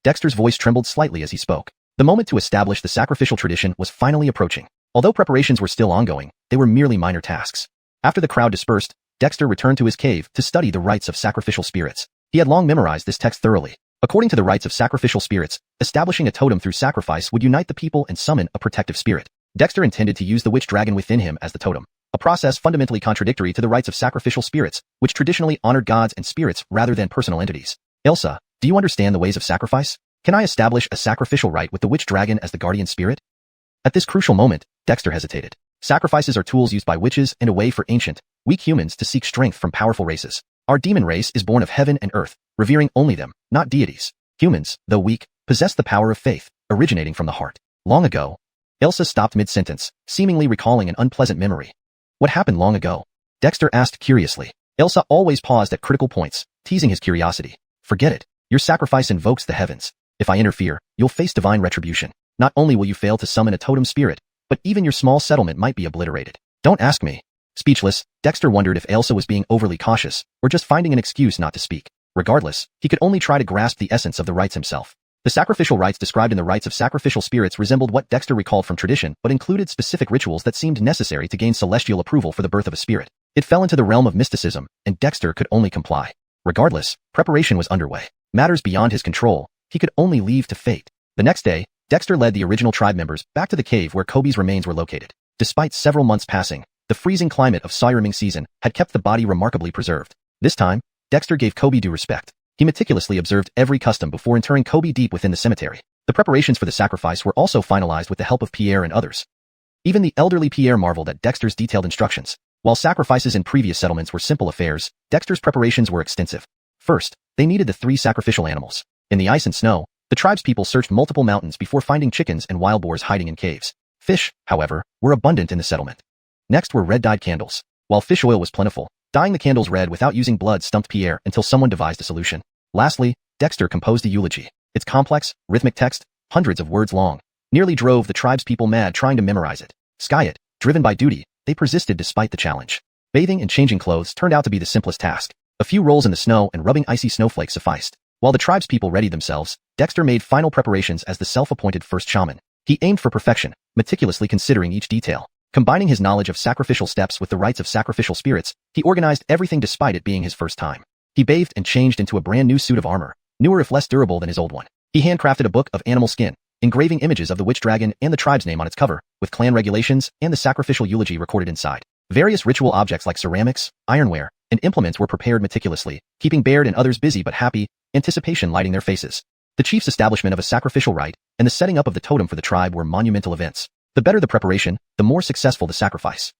Dexter's voice trembled slightly as he spoke. The moment to establish the sacrificial tradition was finally approaching. Although preparations were still ongoing, they were merely minor tasks. After the crowd dispersed, Dexter returned to his cave to study the rites of sacrificial spirits. He had long memorized this text thoroughly. According to the rites of sacrificial spirits, establishing a totem through sacrifice would unite the people and summon a protective spirit. Dexter intended to use the witch dragon within him as the totem, a process fundamentally contradictory to the rites of sacrificial spirits, which traditionally honored gods and spirits rather than personal entities. Elsa, do you understand the ways of sacrifice? Can I establish a sacrificial rite with the witch dragon as the guardian spirit? At this crucial moment, Dexter hesitated. Sacrifices are tools used by witches and a way for ancient, weak humans to seek strength from powerful races. Our demon race is born of heaven and earth, revering only them, not deities. Humans, though weak, possess the power of faith, originating from the heart. Long ago, Elsa stopped mid-sentence, seemingly recalling an unpleasant memory. What happened long ago? Dexter asked curiously. Elsa always paused at critical points, teasing his curiosity. Forget it. Your sacrifice invokes the heavens. If I interfere, you'll face divine retribution. Not only will you fail to summon a totem spirit, but even your small settlement might be obliterated. Don't ask me. Speechless, Dexter wondered if Elsa was being overly cautious, or just finding an excuse not to speak. Regardless, he could only try to grasp the essence of the rites himself. The sacrificial rites described in the rites of sacrificial spirits resembled what Dexter recalled from tradition, but included specific rituals that seemed necessary to gain celestial approval for the birth of a spirit. It fell into the realm of mysticism, and Dexter could only comply. Regardless, preparation was underway. Matters beyond his control, he could only leave to fate. The next day, Dexter led the original tribe members back to the cave where Kobe's remains were located. Despite several months passing, the freezing climate of Sawyerming season had kept the body remarkably preserved. This time, Dexter gave Kobe due respect. He meticulously observed every custom before interring Kobe deep within the cemetery. The preparations for the sacrifice were also finalized with the help of Pierre and others. Even the elderly Pierre marveled at Dexter's detailed instructions. While sacrifices in previous settlements were simple affairs, Dexter's preparations were extensive. First, they needed the 3 sacrificial animals. In the ice and snow, the tribespeople searched multiple mountains before finding chickens and wild boars hiding in caves. Fish, however, were abundant in the settlement. Next were red-dyed candles. While fish oil was plentiful, dyeing the candles red without using blood stumped Pierre until someone devised a solution. Lastly, Dexter composed a eulogy. Its complex, rhythmic text, hundreds of words long, nearly drove the tribespeople mad trying to memorize it. Skyet, driven by duty, they persisted despite the challenge. Bathing and changing clothes turned out to be the simplest task. A few rolls in the snow and rubbing icy snowflakes sufficed. While the tribespeople readied themselves, Dexter made final preparations as the self-appointed first shaman. He aimed for perfection, meticulously considering each detail. Combining his knowledge of sacrificial steps with the rites of sacrificial spirits, he organized everything despite it being his first time. He bathed and changed into a brand new suit of armor, newer if less durable than his old one. He handcrafted a book of animal skin, engraving images of the witch dragon and the tribe's name on its cover, with clan regulations and the sacrificial eulogy recorded inside. Various ritual objects like ceramics, ironware, and implements were prepared meticulously, keeping Baird and others busy but happy, anticipation lighting their faces. The chief's establishment of a sacrificial rite and the setting up of the totem for the tribe were monumental events. The better the preparation, the more successful the sacrifice.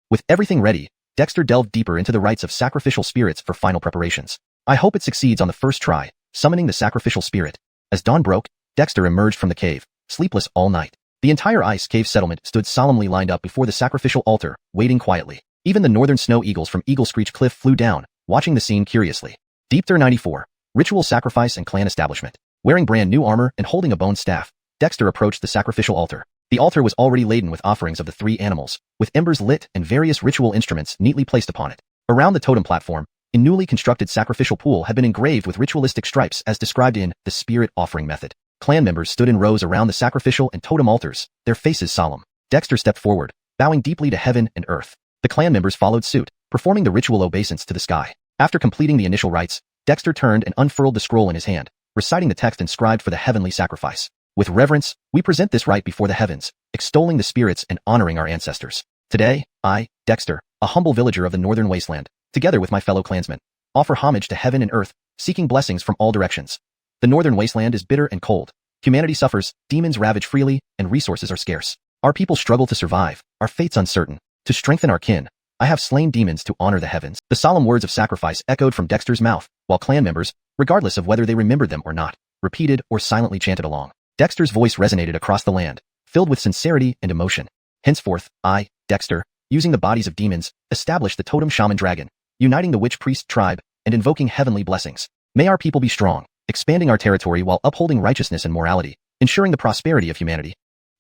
With everything ready, Dexter delved deeper into the rites of sacrificial spirits for final preparations. I hope it succeeds on the first try, summoning the sacrificial spirit. As dawn broke, Dexter emerged from the cave, sleepless all night. The entire ice cave settlement stood solemnly lined up before the sacrificial altar, waiting quietly. Even the northern snow eagles from Eagle Screech Cliff flew down, watching the scene curiously. Deepter 94. Ritual sacrifice and clan establishment. Wearing brand new armor and holding a bone staff, Dexter approached the sacrificial altar. The altar was already laden with offerings of the 3 animals, with embers lit and various ritual instruments neatly placed upon it. Around the totem platform, a newly constructed sacrificial pool had been engraved with ritualistic stripes as described in the spirit offering method. Clan members stood in rows around the sacrificial and totem altars, their faces solemn. Dexter stepped forward, bowing deeply to heaven and earth. The clan members followed suit, performing the ritual obeisance to the sky. After completing the initial rites, Dexter turned and unfurled the scroll in his hand, reciting the text inscribed for the heavenly sacrifice. With reverence, we present this rite before the heavens, extolling the spirits and honoring our ancestors. Today, I, Dexter, a humble villager of the northern wasteland, together with my fellow clansmen, offer homage to heaven and earth, seeking blessings from all directions. The northern wasteland is bitter and cold. Humanity suffers, demons ravage freely, and resources are scarce. Our people struggle to survive, our fates uncertain. To strengthen our kin, I have slain demons to honor the heavens. The solemn words of sacrifice echoed from Dexter's mouth, while clan members, regardless of whether they remembered them or not, repeated or silently chanted along. Dexter's voice resonated across the land, filled with sincerity and emotion. Henceforth, I, Dexter, using the bodies of demons, established the totem shaman dragon, uniting the witch priest tribe, and invoking heavenly blessings. May our people be strong, expanding our territory while upholding righteousness and morality, ensuring the prosperity of humanity.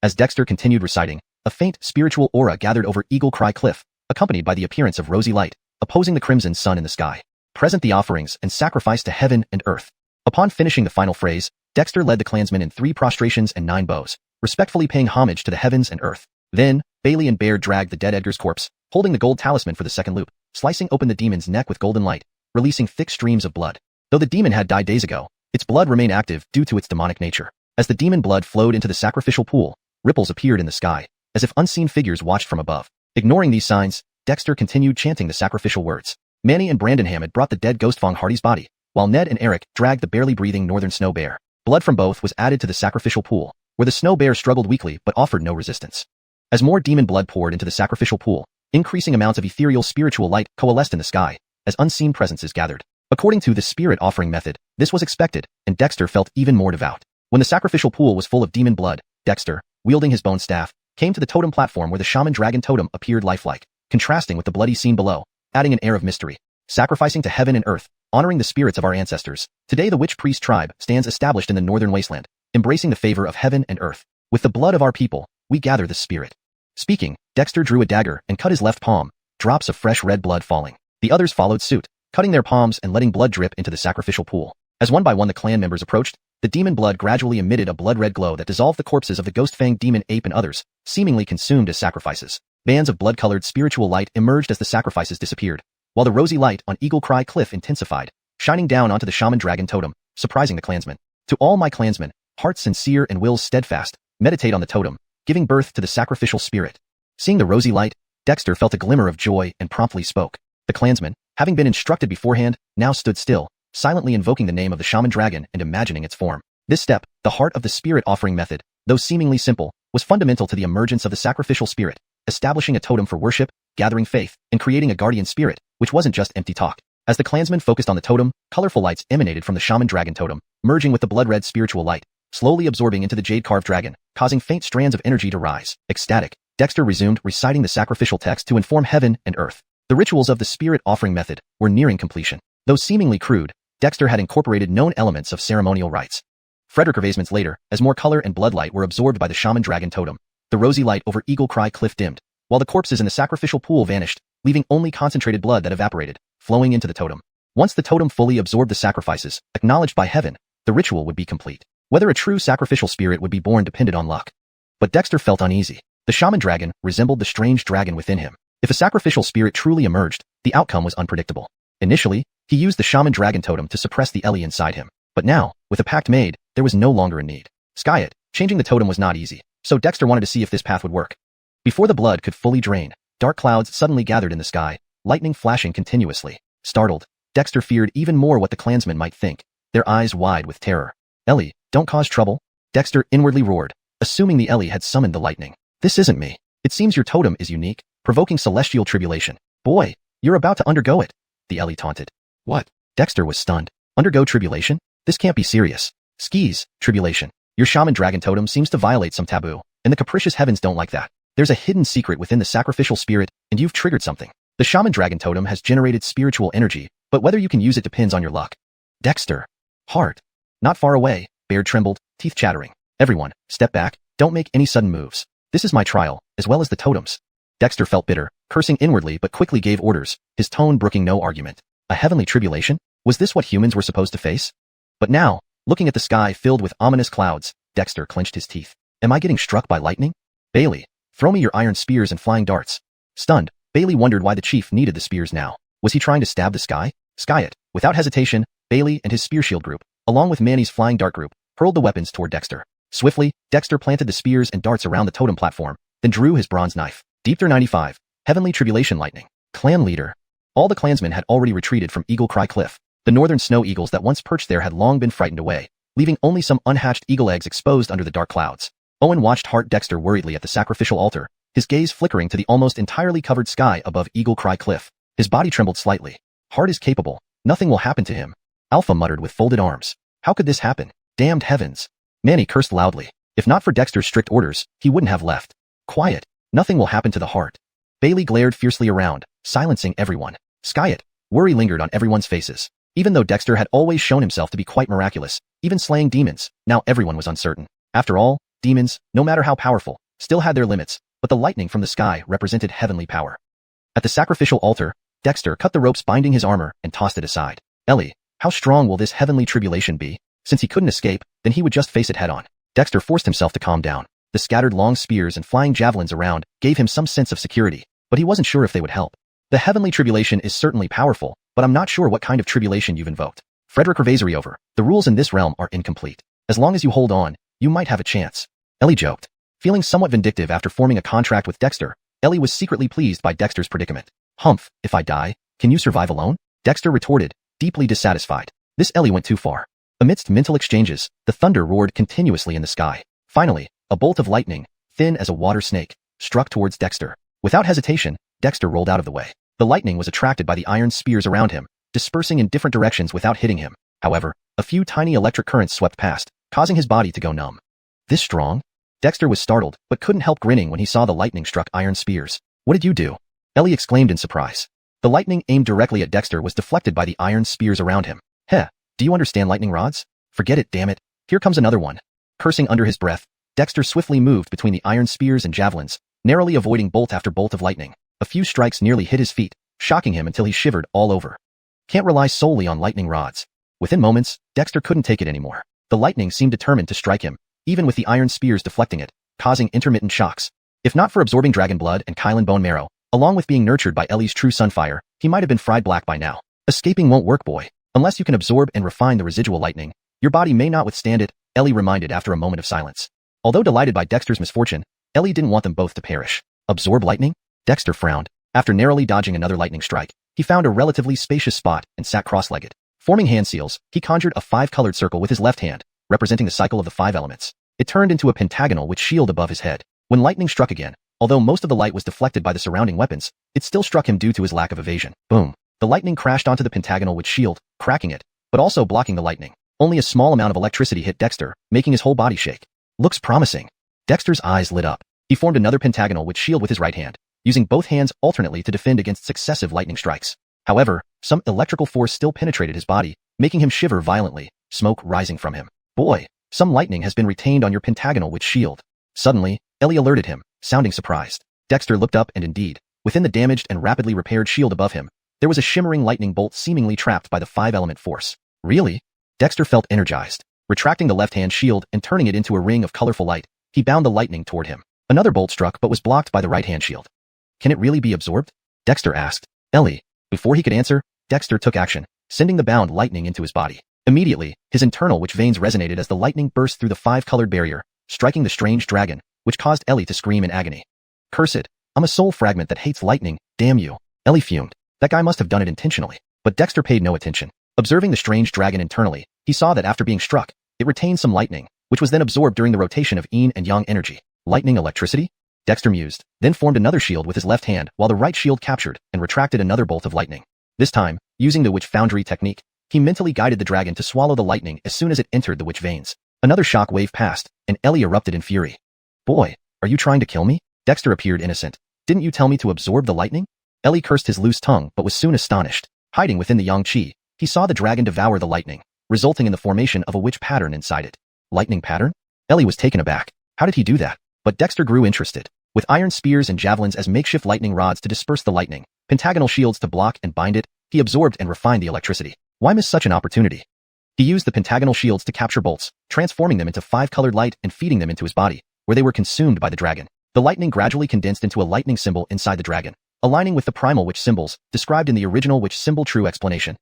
As Dexter continued reciting, a faint spiritual aura gathered over Eagle Cry Cliff, accompanied by the appearance of rosy light, opposing the crimson sun in the sky. Present the offerings and sacrifice to heaven and earth. Upon finishing the final phrase, Dexter led the clansmen in 3 prostrations and 9 bows, respectfully paying homage to the heavens and earth. Then, Bailey and Baird dragged the dead Edgar's corpse, holding the gold talisman for the second loop, slicing open the demon's neck with golden light, releasing thick streams of blood. Though the demon had died days ago, its blood remained active due to its demonic nature. As the demon blood flowed into the sacrificial pool, ripples appeared in the sky, as if unseen figures watched from above. Ignoring these signs, Dexter continued chanting the sacrificial words. Manny and Brandonham had brought the dead Ghostfong Hardy's body, while Ned and Eric dragged the barely breathing northern snow bear. Blood from both was added to the sacrificial pool, where the snow bear struggled weakly but offered no resistance. As more demon blood poured into the sacrificial pool, increasing amounts of ethereal spiritual light coalesced in the sky, as unseen presences gathered. According to the spirit offering method, this was expected, and Dexter felt even more devout. When the sacrificial pool was full of demon blood, Dexter, wielding his bone staff, came to the totem platform where the shaman dragon totem appeared lifelike, contrasting with the bloody scene below, adding an air of mystery. Sacrificing to heaven and earth, honoring the spirits of our ancestors. Today the witch priest tribe stands established in the northern wasteland, embracing the favor of heaven and earth. With the blood of our people, we gather the spirit. Speaking, Dexter drew a dagger and cut his left palm, drops of fresh red blood falling. The others followed suit, cutting their palms and letting blood drip into the sacrificial pool. As one by one the clan members approached, the demon blood gradually emitted a blood-red glow that dissolved the corpses of the ghost-fanged demon ape and others, seemingly consumed as sacrifices. Bands of blood-colored spiritual light emerged as the sacrifices disappeared, while the rosy light on Eagle Cry Cliff intensified, shining down onto the shaman dragon totem, surprising the clansmen. To all my clansmen, hearts sincere and wills steadfast, meditate on the totem, giving birth to the sacrificial spirit. Seeing the rosy light, Dexter felt a glimmer of joy and promptly spoke. The clansmen, having been instructed beforehand, now stood still, silently invoking the name of the shaman dragon and imagining its form. This step, the heart of the spirit offering method, though seemingly simple, was fundamental to the emergence of the sacrificial spirit, establishing a totem for worship, gathering faith, and creating a guardian spirit, which wasn't just empty talk. As the clansmen focused on the totem, colorful lights emanated from the shaman dragon totem, merging with the blood-red spiritual light, slowly absorbing into the jade-carved dragon, causing faint strands of energy to rise. Ecstatic, Dexter resumed reciting the sacrificial text to inform heaven and earth. The rituals of the spirit offering method were nearing completion. Though seemingly crude, Dexter had incorporated known elements of ceremonial rites. Frederick Ervasements later, as more color and bloodlight were absorbed by the shaman dragon totem, the rosy light over Eagle Cry Cliff dimmed, while the corpses in the sacrificial pool vanished, leaving only concentrated blood that evaporated, flowing into the totem. Once the totem fully absorbed the sacrifices, acknowledged by heaven, the ritual would be complete. Whether a true sacrificial spirit would be born depended on luck. But Dexter felt uneasy. The shaman dragon resembled the strange dragon within him. If a sacrificial spirit truly emerged, the outcome was unpredictable. Initially, he used the shaman dragon totem to suppress the Ellie inside him. But now, with a pact made, there was no longer a need. Changing the totem was not easy, so Dexter wanted to see if this path would work. Before the blood could fully drain, dark clouds suddenly gathered in the sky, lightning flashing continuously. Startled, Dexter feared even more what the clansmen might think, their eyes wide with terror. Ellie, don't cause trouble, Dexter inwardly roared, assuming the Ellie had summoned the lightning. This isn't me. It seems your totem is unique, provoking celestial tribulation. Boy, you're about to undergo it, the Ellie taunted. What? Dexter was stunned. Undergo tribulation? This can't be serious. Skis, tribulation. Your shaman dragon totem seems to violate some taboo, and the capricious heavens don't like that. There's a hidden secret within the sacrificial spirit, and you've triggered something. The shaman dragon totem has generated spiritual energy, but whether you can use it depends on your luck. Dexter. Heart. Not far away, Baird trembled, teeth chattering. Everyone, step back, don't make any sudden moves. This is my trial, as well as the totems. Dexter felt bitter, cursing inwardly but quickly gave orders, his tone brooking no argument. A heavenly tribulation? Was this what humans were supposed to face? But now, looking at the sky filled with ominous clouds, Dexter clenched his teeth. Am I getting struck by lightning? Bailey, throw me your iron spears and flying darts. Stunned, Bailey wondered why the chief needed the spears now. Was he trying to stab the sky? Sky it. Without hesitation, Bailey and his spear shield group, along with Manny's flying dart group, hurled the weapons toward Dexter. Swiftly, Dexter planted the spears and darts around the totem platform, then drew his bronze knife. Deepter 95. Heavenly Tribulation Lightning. Clan leader. All the clansmen had already retreated from Eagle Cry Cliff. The northern snow eagles that once perched there had long been frightened away, leaving only some unhatched eagle eggs exposed under the dark clouds. Owen watched Hart Dexter worriedly at the sacrificial altar, his gaze flickering to the almost entirely covered sky above Eagle Cry Cliff. His body trembled slightly. Hart is capable. Nothing will happen to him. Alpha muttered with folded arms. How could this happen? Damned heavens. Manny cursed loudly. If not for Dexter's strict orders, he wouldn't have left. Quiet. Nothing will happen to the Hart. Bailey glared fiercely around, silencing everyone. Sky it. Worry lingered on everyone's faces. Even though Dexter had always shown himself to be quite miraculous, even slaying demons, now everyone was uncertain. After all, demons, no matter how powerful, still had their limits, but the lightning from the sky represented heavenly power. At the sacrificial altar, Dexter cut the ropes binding his armor and tossed it aside. Ellie, how strong will this heavenly tribulation be? Since he couldn't escape, then he would just face it head-on. Dexter forced himself to calm down. The scattered long spears and flying javelins around gave him some sense of security, but he wasn't sure if they would help. The heavenly tribulation is certainly powerful, but I'm not sure what kind of tribulation you've invoked. Frederick Revasery over. The rules in this realm are incomplete. As long as you hold on, you might have a chance. Ellie joked. Feeling somewhat vindictive after forming a contract with Dexter, Ellie was secretly pleased by Dexter's predicament. Humph, if I die, can you survive alone? Dexter retorted, deeply dissatisfied. This Ellie went too far. Amidst mental exchanges, the thunder roared continuously in the sky. Finally, a bolt of lightning, thin as a water snake, struck towards Dexter. Without hesitation, Dexter rolled out of the way. The lightning was attracted by the iron spears around him, dispersing in different directions without hitting him. However, a few tiny electric currents swept past, causing his body to go numb. This strong? Dexter was startled, but couldn't help grinning when he saw the lightning struck iron spears. What did you do? Ellie exclaimed in surprise. The lightning aimed directly at Dexter was deflected by the iron spears around him. Heh, do you understand lightning rods? Forget it, damn it. Here comes another one. Cursing under his breath, Dexter swiftly moved between the iron spears and javelins, narrowly avoiding bolt after bolt of lightning. A few strikes nearly hit his feet, shocking him until he shivered all over. Can't rely solely on lightning rods. Within moments, Dexter couldn't take it anymore. The lightning seemed determined to strike him, even with the iron spears deflecting it, causing intermittent shocks. If not for absorbing dragon blood and qilin bone marrow, along with being nurtured by Ellie's true sunfire, he might have been fried black by now. Escaping won't work, boy. Unless you can absorb and refine the residual lightning, your body may not withstand it, Ellie reminded after a moment of silence. Although delighted by Dexter's misfortune, Ellie didn't want them both to perish. Absorb lightning? Dexter frowned. After narrowly dodging another lightning strike, he found a relatively spacious spot and sat cross-legged. Forming hand seals, he conjured a 5-colored circle with his left hand, representing the cycle of the 5 elements. It turned into a pentagonal with shield above his head. When lightning struck again, although most of the light was deflected by the surrounding weapons, it still struck him due to his lack of evasion. Boom. The lightning crashed onto the pentagonal with shield, cracking it, but also blocking the lightning. Only a small amount of electricity hit Dexter, making his whole body shake. Looks promising. Dexter's eyes lit up. He formed another pentagonal with shield with his right hand, using both hands alternately to defend against successive lightning strikes. However, some electrical force still penetrated his body, making him shiver violently, smoke rising from him. Boy, some lightning has been retained on your pentagonal with shield. Suddenly, Ellie alerted him, sounding surprised. Dexter looked up and indeed, within the damaged and rapidly repaired shield above him, there was a shimmering lightning bolt seemingly trapped by the 5-element force. Really? Dexter felt energized. Retracting the left-hand shield and turning it into a ring of colorful light, he bound the lightning toward him. Another bolt struck but was blocked by the right-hand shield. Can it really be absorbed? Dexter asked. Ellie. Before he could answer, Dexter took action, sending the bound lightning into his body. Immediately, his internal witch veins resonated as the lightning burst through the 5-colored barrier, striking the strange dragon, which caused Ellie to scream in agony. Cursed, I'm a soul fragment that hates lightning, damn you. Ellie fumed. That guy must have done it intentionally. But Dexter paid no attention. Observing the strange dragon internally, he saw that after being struck, it retained some lightning, which was then absorbed during the rotation of yin and yang energy. Lightning electricity? Dexter mused, then formed another shield with his left hand while the right shield captured and retracted another bolt of lightning. This time, using the witch foundry technique, he mentally guided the dragon to swallow the lightning as soon as it entered the witch veins. Another shock wave passed, and Ellie erupted in fury. Boy, are you trying to kill me? Dexter appeared innocent. Didn't you tell me to absorb the lightning? Ellie cursed his loose tongue but was soon astonished. Hiding within the yang qi, he saw the dragon devour the lightning, resulting in the formation of a witch pattern inside it. Lightning pattern? Ellie was taken aback. How did he do that? But Dexter grew interested. With iron spears and javelins as makeshift lightning rods to disperse the lightning, pentagonal shields to block and bind it, he absorbed and refined the electricity. Why miss such an opportunity? He used the pentagonal shields to capture bolts, transforming them into 5-colored light and feeding them into his body, where they were consumed by the dragon. The lightning gradually condensed into a lightning symbol inside the dragon, aligning with the primal witch symbols, described in the original witch symbol true explanation.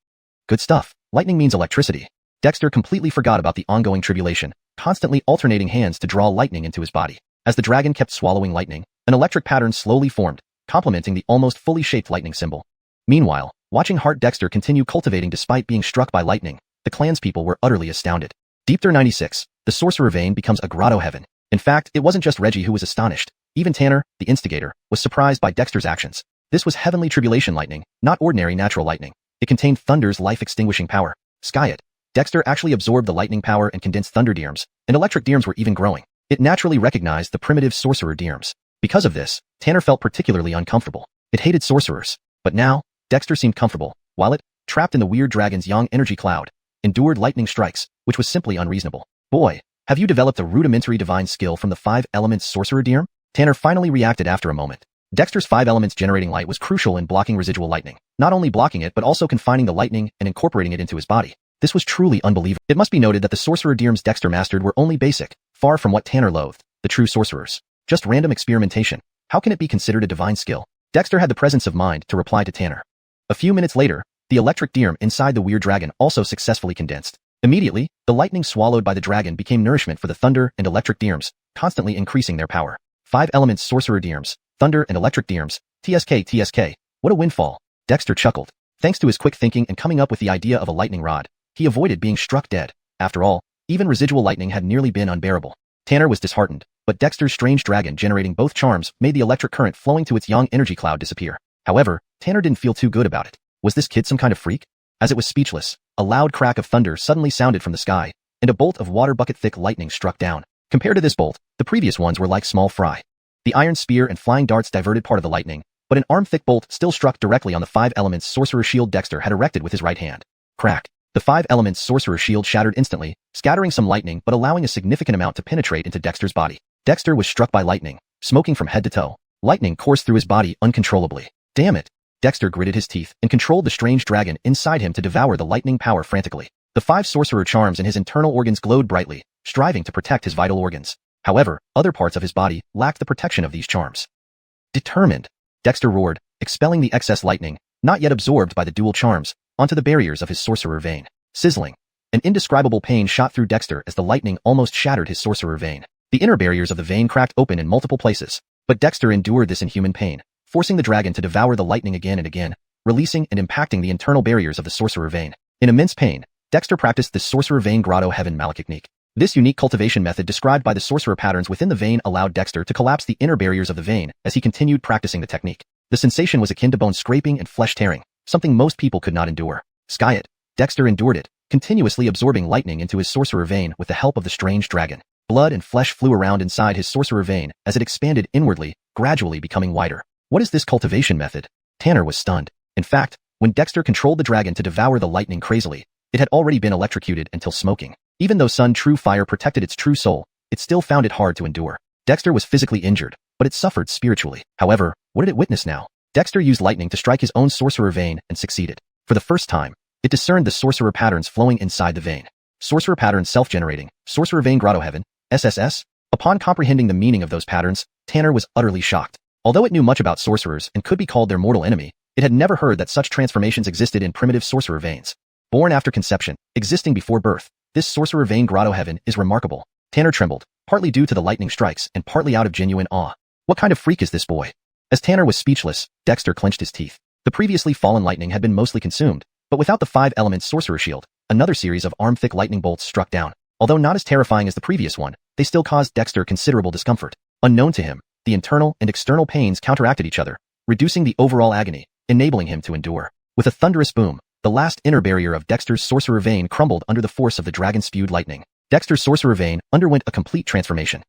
Good stuff. Lightning means electricity. Dexter completely forgot about the ongoing tribulation, constantly alternating hands to draw lightning into his body. As the dragon kept swallowing lightning, an electric pattern slowly formed, complementing the almost fully shaped lightning symbol. Meanwhile, watching Hart Dexter continue cultivating despite being struck by lightning, the clanspeople were utterly astounded. Deepter 96, the sorcerer vein becomes a grotto heaven. In fact, it wasn't just Reggie who was astonished. Even Tanner, the instigator, was surprised by Dexter's actions. This was heavenly tribulation lightning, not ordinary natural lightning. It contained Thunder's life-extinguishing power. Sky it. Dexter actually absorbed the lightning power and condensed thunder dyrms, and electric dyrms were even growing. It naturally recognized the primitive sorcerer dyrms. Because of this, Tanner felt particularly uncomfortable. It hated sorcerers. But now, Dexter seemed comfortable, while it, trapped in the weird dragon's yang energy cloud, endured lightning strikes, which was simply unreasonable. Boy, have you developed a rudimentary divine skill from the 5 elements sorcerer dyrm? Tanner finally reacted after a moment. Dexter's 5 elements generating light was crucial in blocking residual lightning, not only blocking it but also confining the lightning and incorporating it into his body. This was truly unbelievable. It must be noted that the sorcerer dyrms Dexter mastered were only basic, far from what Tanner loathed, the true sorcerers. Just random experimentation. How can it be considered a divine skill? Dexter had the presence of mind to reply to Tanner. A few minutes later, the electric dyrm inside the weird dragon also successfully condensed. Immediately, the lightning swallowed by the dragon became nourishment for the thunder and electric dyrms, constantly increasing their power. 5 elements sorcerer dyrms, thunder and electric dyrms, TSK. What a windfall. Dexter chuckled. Thanks to his quick thinking and coming up with the idea of a lightning rod, he avoided being struck dead. After all, even residual lightning had nearly been unbearable. Tanner was disheartened, but Dexter's strange dragon generating both charms made the electric current flowing to its yang energy cloud disappear. However, Tanner didn't feel too good about it. Was this kid some kind of freak? As it was speechless, a loud crack of thunder suddenly sounded from the sky, and a bolt of water bucket-thick lightning struck down. Compared to this bolt, the previous ones were like small fry. The iron spear and flying darts diverted part of the lightning, but an arm-thick bolt still struck directly on the 5 elements sorcerer shield Dexter had erected with his right hand. Crack. The 5 elements sorcerer shield shattered instantly, scattering some lightning but allowing a significant amount to penetrate into Dexter's body. Dexter was struck by lightning, smoking from head to toe. Lightning coursed through his body uncontrollably. Damn it. Dexter gritted his teeth and controlled the strange dragon inside him to devour the lightning power frantically. The 5 sorcerer charms in his internal organs glowed brightly, striving to protect his vital organs. However, other parts of his body lacked the protection of these charms. Determined, Dexter roared, expelling the excess lightning, not yet absorbed by the dual charms, onto the barriers of his sorcerer vein. Sizzling. An indescribable pain shot through Dexter as the lightning almost shattered his sorcerer vein. The inner barriers of the vein cracked open in multiple places, but Dexter endured this inhuman pain, forcing the dragon to devour the lightning again and again, releasing and impacting the internal barriers of the sorcerer vein. In immense pain, Dexter practiced the sorcerer vein grotto heaven malachtechnique. This unique cultivation method described by the sorcerer patterns within the vein allowed Dexter to collapse the inner barriers of the vein as he continued practicing the technique. The sensation was akin to bone scraping and flesh tearing, something most people could not endure. Sky it. Dexter endured it, continuously absorbing lightning into his sorcerer vein with the help of the strange dragon. Blood and flesh flew around inside his sorcerer vein as it expanded inwardly, gradually becoming wider. What is this cultivation method? Tanner was stunned. In fact, when Dexter controlled the dragon to devour the lightning crazily, it had already been electrocuted until smoking. Even though Sun True Fire protected its true soul, it still found it hard to endure. Dexter was physically injured, but it suffered spiritually. However, what did it witness now? Dexter used lightning to strike his own sorcerer vein and succeeded. For the first time, it discerned the sorcerer patterns flowing inside the vein. Sorcerer patterns self-generating, sorcerer vein grotto heaven, SSS. Upon comprehending the meaning of those patterns, Tanner was utterly shocked. Although it knew much about sorcerers and could be called their mortal enemy, it had never heard that such transformations existed in primitive sorcerer veins. Born after conception, existing before birth, this sorcerer vein grotto heaven is remarkable. Tanner trembled, partly due to the lightning strikes and partly out of genuine awe. What kind of freak is this boy? As Tanner was speechless, Dexter clenched his teeth. The previously fallen lightning had been mostly consumed, but without the 5-element sorcerer shield, another series of arm-thick lightning bolts struck down. Although not as terrifying as the previous one, they still caused Dexter considerable discomfort. Unknown to him, the internal and external pains counteracted each other, reducing the overall agony, enabling him to endure. With a thunderous boom, the last inner barrier of Dexter's sorcerer vein crumbled under the force of the dragon-spewed lightning. Dexter's sorcerer vein underwent a complete transformation.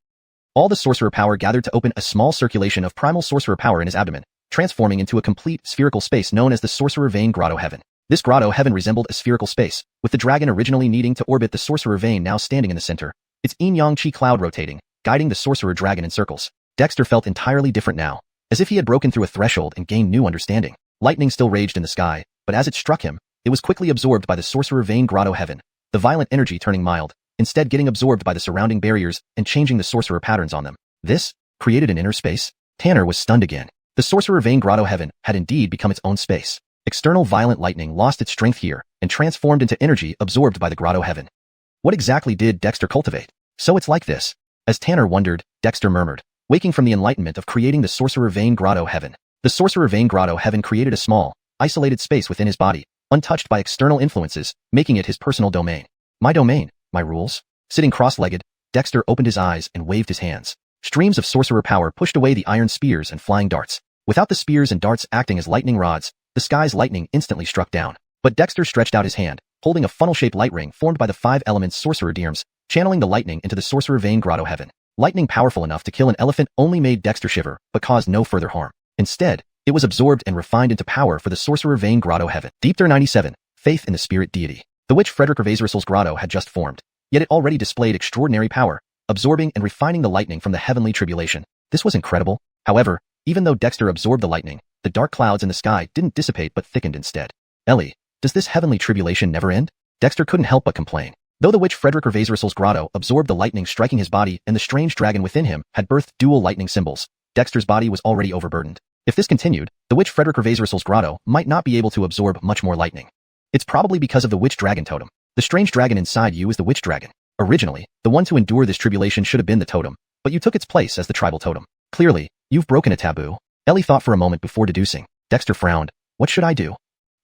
All the sorcerer power gathered to open a small circulation of primal sorcerer power in his abdomen, transforming into a complete spherical space known as the sorcerer vein grotto heaven. This grotto heaven resembled a spherical space, with the dragon originally needing to orbit the sorcerer vein now standing in the center, its yin-yang chi cloud rotating, guiding the sorcerer dragon in circles. Dexter felt entirely different now, as if he had broken through a threshold and gained new understanding. Lightning still raged in the sky, but as it struck him, it was quickly absorbed by the sorcerer vein grotto heaven, the violent energy turning mild, instead getting absorbed by the surrounding barriers and changing the sorcerer patterns on them. This created an inner space? Tanner was stunned again. The sorcerer vein grotto heaven had indeed become its own space. External violent lightning lost its strength here and transformed into energy absorbed by the grotto heaven. What exactly did Dexter cultivate? So it's like this. As Tanner wondered, Dexter murmured, waking from the enlightenment of creating the sorcerer vein grotto heaven. The sorcerer vein grotto heaven created a small, isolated space within his body, untouched by external influences, making it his personal domain. My domain, my rules. Sitting cross-legged, Dexter opened his eyes and waved his hands. Streams of sorcerer power pushed away the iron spears and flying darts. Without the spears and darts acting as lightning rods, the sky's lightning instantly struck down. But Dexter stretched out his hand, holding a funnel-shaped light ring formed by the 5-element sorcerer dirms, channeling the lightning into the sorcerer vein grotto heaven. Lightning powerful enough to kill an elephant only made Dexter shiver, but caused no further harm. Instead, it was absorbed and refined into power for the sorcerer vein grotto heaven. Deepter 97, faith in the spirit deity. The witch Frederick Ravaisrissel's grotto had just formed, yet it already displayed extraordinary power, absorbing and refining the lightning from the heavenly tribulation. This was incredible. However, even though Dexter absorbed the lightning, the dark clouds in the sky didn't dissipate but thickened instead. Ellie, does this heavenly tribulation never end? Dexter couldn't help but complain. Though the witch Frederick Ravaisrissel's grotto absorbed the lightning striking his body and the strange dragon within him had birthed dual lightning symbols, Dexter's body was already overburdened. If this continued, the witch Frederick Ravaisrissel's grotto might not be able to absorb much more lightning. It's probably because of the witch dragon totem. The strange dragon inside you is the witch dragon. Originally, the one to endure this tribulation should have been the totem, but you took its place as the tribal totem. Clearly, you've broken a taboo. Ellie thought for a moment before deducing. Dexter frowned. What should I do?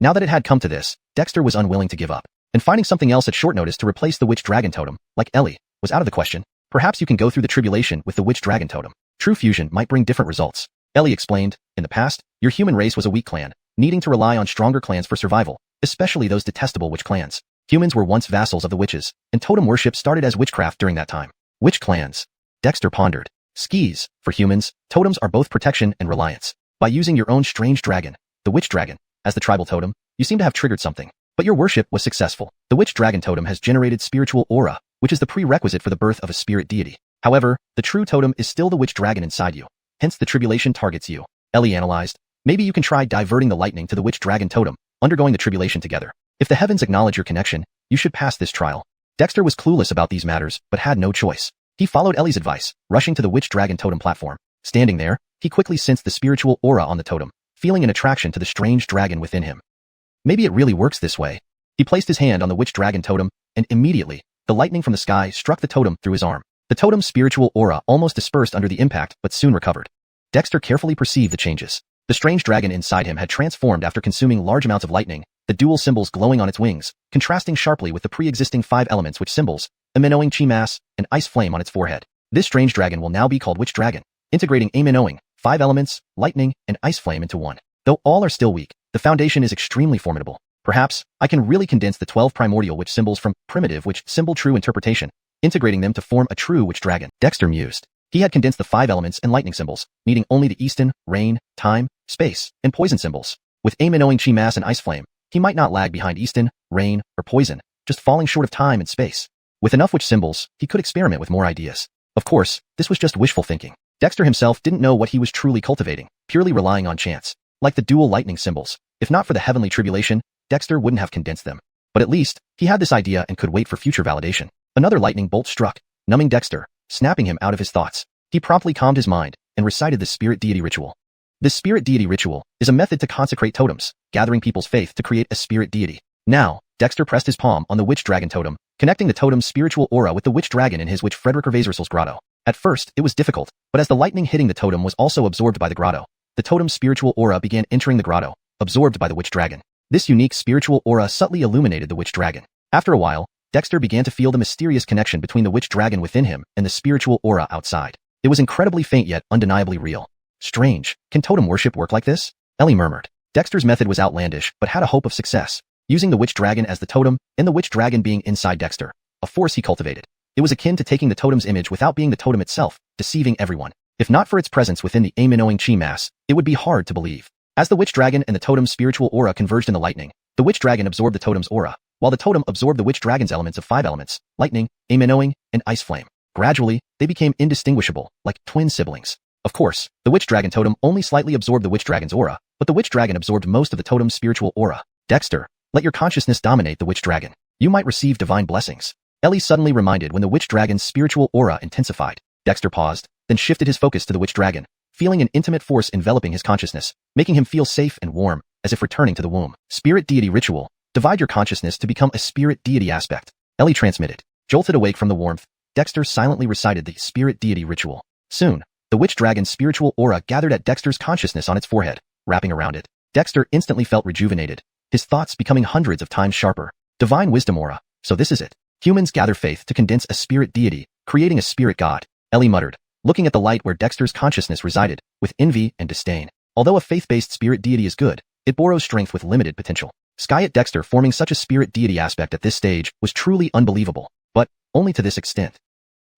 Now that it had come to this, Dexter was unwilling to give up. And finding something else at short notice to replace the witch dragon totem, like Ellie, was out of the question. Perhaps you can go through the tribulation with the witch dragon totem. True fusion might bring different results. Ellie explained, in the past, your human race was a weak clan, needing to rely on stronger clans for survival, especially those detestable witch clans. Humans were once vassals of the witches, and totem worship started as witchcraft during that time. Witch clans? Dexter pondered. Skis, for humans, totems are both protection and reliance. By using your own strange dragon, the witch dragon, as the tribal totem, you seem to have triggered something. But your worship was successful. The witch dragon totem has generated spiritual aura, which is the prerequisite for the birth of a spirit deity. However, the true totem is still the witch dragon inside you. Hence the tribulation targets you. Ellie analyzed. Maybe you can try diverting the lightning to the witch dragon totem, undergoing the tribulation together. If the heavens acknowledge your connection, you should pass this trial. Dexter was clueless about these matters, but had no choice. He followed Ellie's advice, rushing to the witch dragon totem platform. Standing there, he quickly sensed the spiritual aura on the totem, feeling an attraction to the strange dragon within him. Maybe it really works this way. He placed his hand on the witch dragon totem, and immediately, the lightning from the sky struck the totem through his arm. The totem's spiritual aura almost dispersed under the impact but soon recovered. Dexter carefully perceived the changes. The strange dragon inside him had transformed after consuming large amounts of lightning, the dual symbols glowing on its wings, contrasting sharply with the pre-existing 5 elements which symbols, immortals, qi mass, and ice flame on its forehead. This strange dragon will now be called Witch Dragon, integrating immortals, 5 elements, lightning, and ice flame into one. Though all are still weak, the foundation is extremely formidable. Perhaps, I can really condense the 12 primordial witch symbols from primitive witch symbol true interpretation, integrating them to form a true witch dragon. Dexter mused. He had condensed the 5 elements and lightning symbols, needing only the Easton, rain, time, space, and poison symbols. With immortals, qi mass, and ice flame, he might not lag behind Easton, rain, or poison, just falling short of time and space. With enough witch symbols, he could experiment with more ideas. Of course, this was just wishful thinking. Dexter himself didn't know what he was truly cultivating, purely relying on chance. Like the dual lightning symbols, if not for the heavenly tribulation, Dexter wouldn't have condensed them. But at least, he had this idea and could wait for future validation. Another lightning bolt struck, numbing Dexter, snapping him out of his thoughts. He promptly calmed his mind and recited the spirit deity ritual. This spirit deity ritual is a method to consecrate totems, gathering people's faith to create a spirit deity. Now, Dexter pressed his palm on the witch dragon totem, connecting the totem's spiritual aura with the witch dragon in his witch Frederick Gervaiser's grotto. At first, it was difficult, but as the lightning hitting the totem was also absorbed by the grotto, the totem's spiritual aura began entering the grotto, absorbed by the witch dragon. This unique spiritual aura subtly illuminated the witch dragon. After a while, Dexter began to feel the mysterious connection between the witch dragon within him and the spiritual aura outside. It was incredibly faint yet undeniably real. Strange, can totem worship work like this? Ellie murmured. Dexter's method was outlandish but had a hope of success. Using the witch dragon as the totem, and the witch dragon being inside Dexter, a force he cultivated. It was akin to taking the totem's image without being the totem itself, deceiving everyone. If not for its presence within the immortals qi mass, it would be hard to believe. As the witch dragon and the totem's spiritual aura converged in the lightning, the witch dragon absorbed the totem's aura, while the totem absorbed the witch dragon's elements of 5 elements, lightning, immortals, and ice flame. Gradually, they became indistinguishable, like twin siblings. Of course, the witch dragon totem only slightly absorbed the witch dragon's aura, but the witch dragon absorbed most of the totem's spiritual aura. Dexter, let your consciousness dominate the witch dragon. You might receive divine blessings. Ellie suddenly reminded when the witch dragon's spiritual aura intensified. Dexter paused, then shifted his focus to the witch dragon, feeling an intimate force enveloping his consciousness, making him feel safe and warm, as if returning to the womb. Spirit deity ritual. Divide your consciousness to become a spirit deity aspect. Ellie transmitted. Jolted awake from the warmth, Dexter silently recited the spirit deity ritual. Soon, the witch dragon's spiritual aura gathered at Dexter's consciousness on its forehead, wrapping around it. Dexter instantly felt rejuvenated, his thoughts becoming hundreds of times sharper. Divine wisdom aura. So this is it. Humans gather faith to condense a spirit deity, creating a spirit god. Ellie muttered, looking at the light where Dexter's consciousness resided, with envy and disdain. Although a faith-based spirit deity is good, it borrows strength with limited potential. Sky at Dexter forming such a spirit deity aspect at this stage was truly unbelievable, but only to this extent.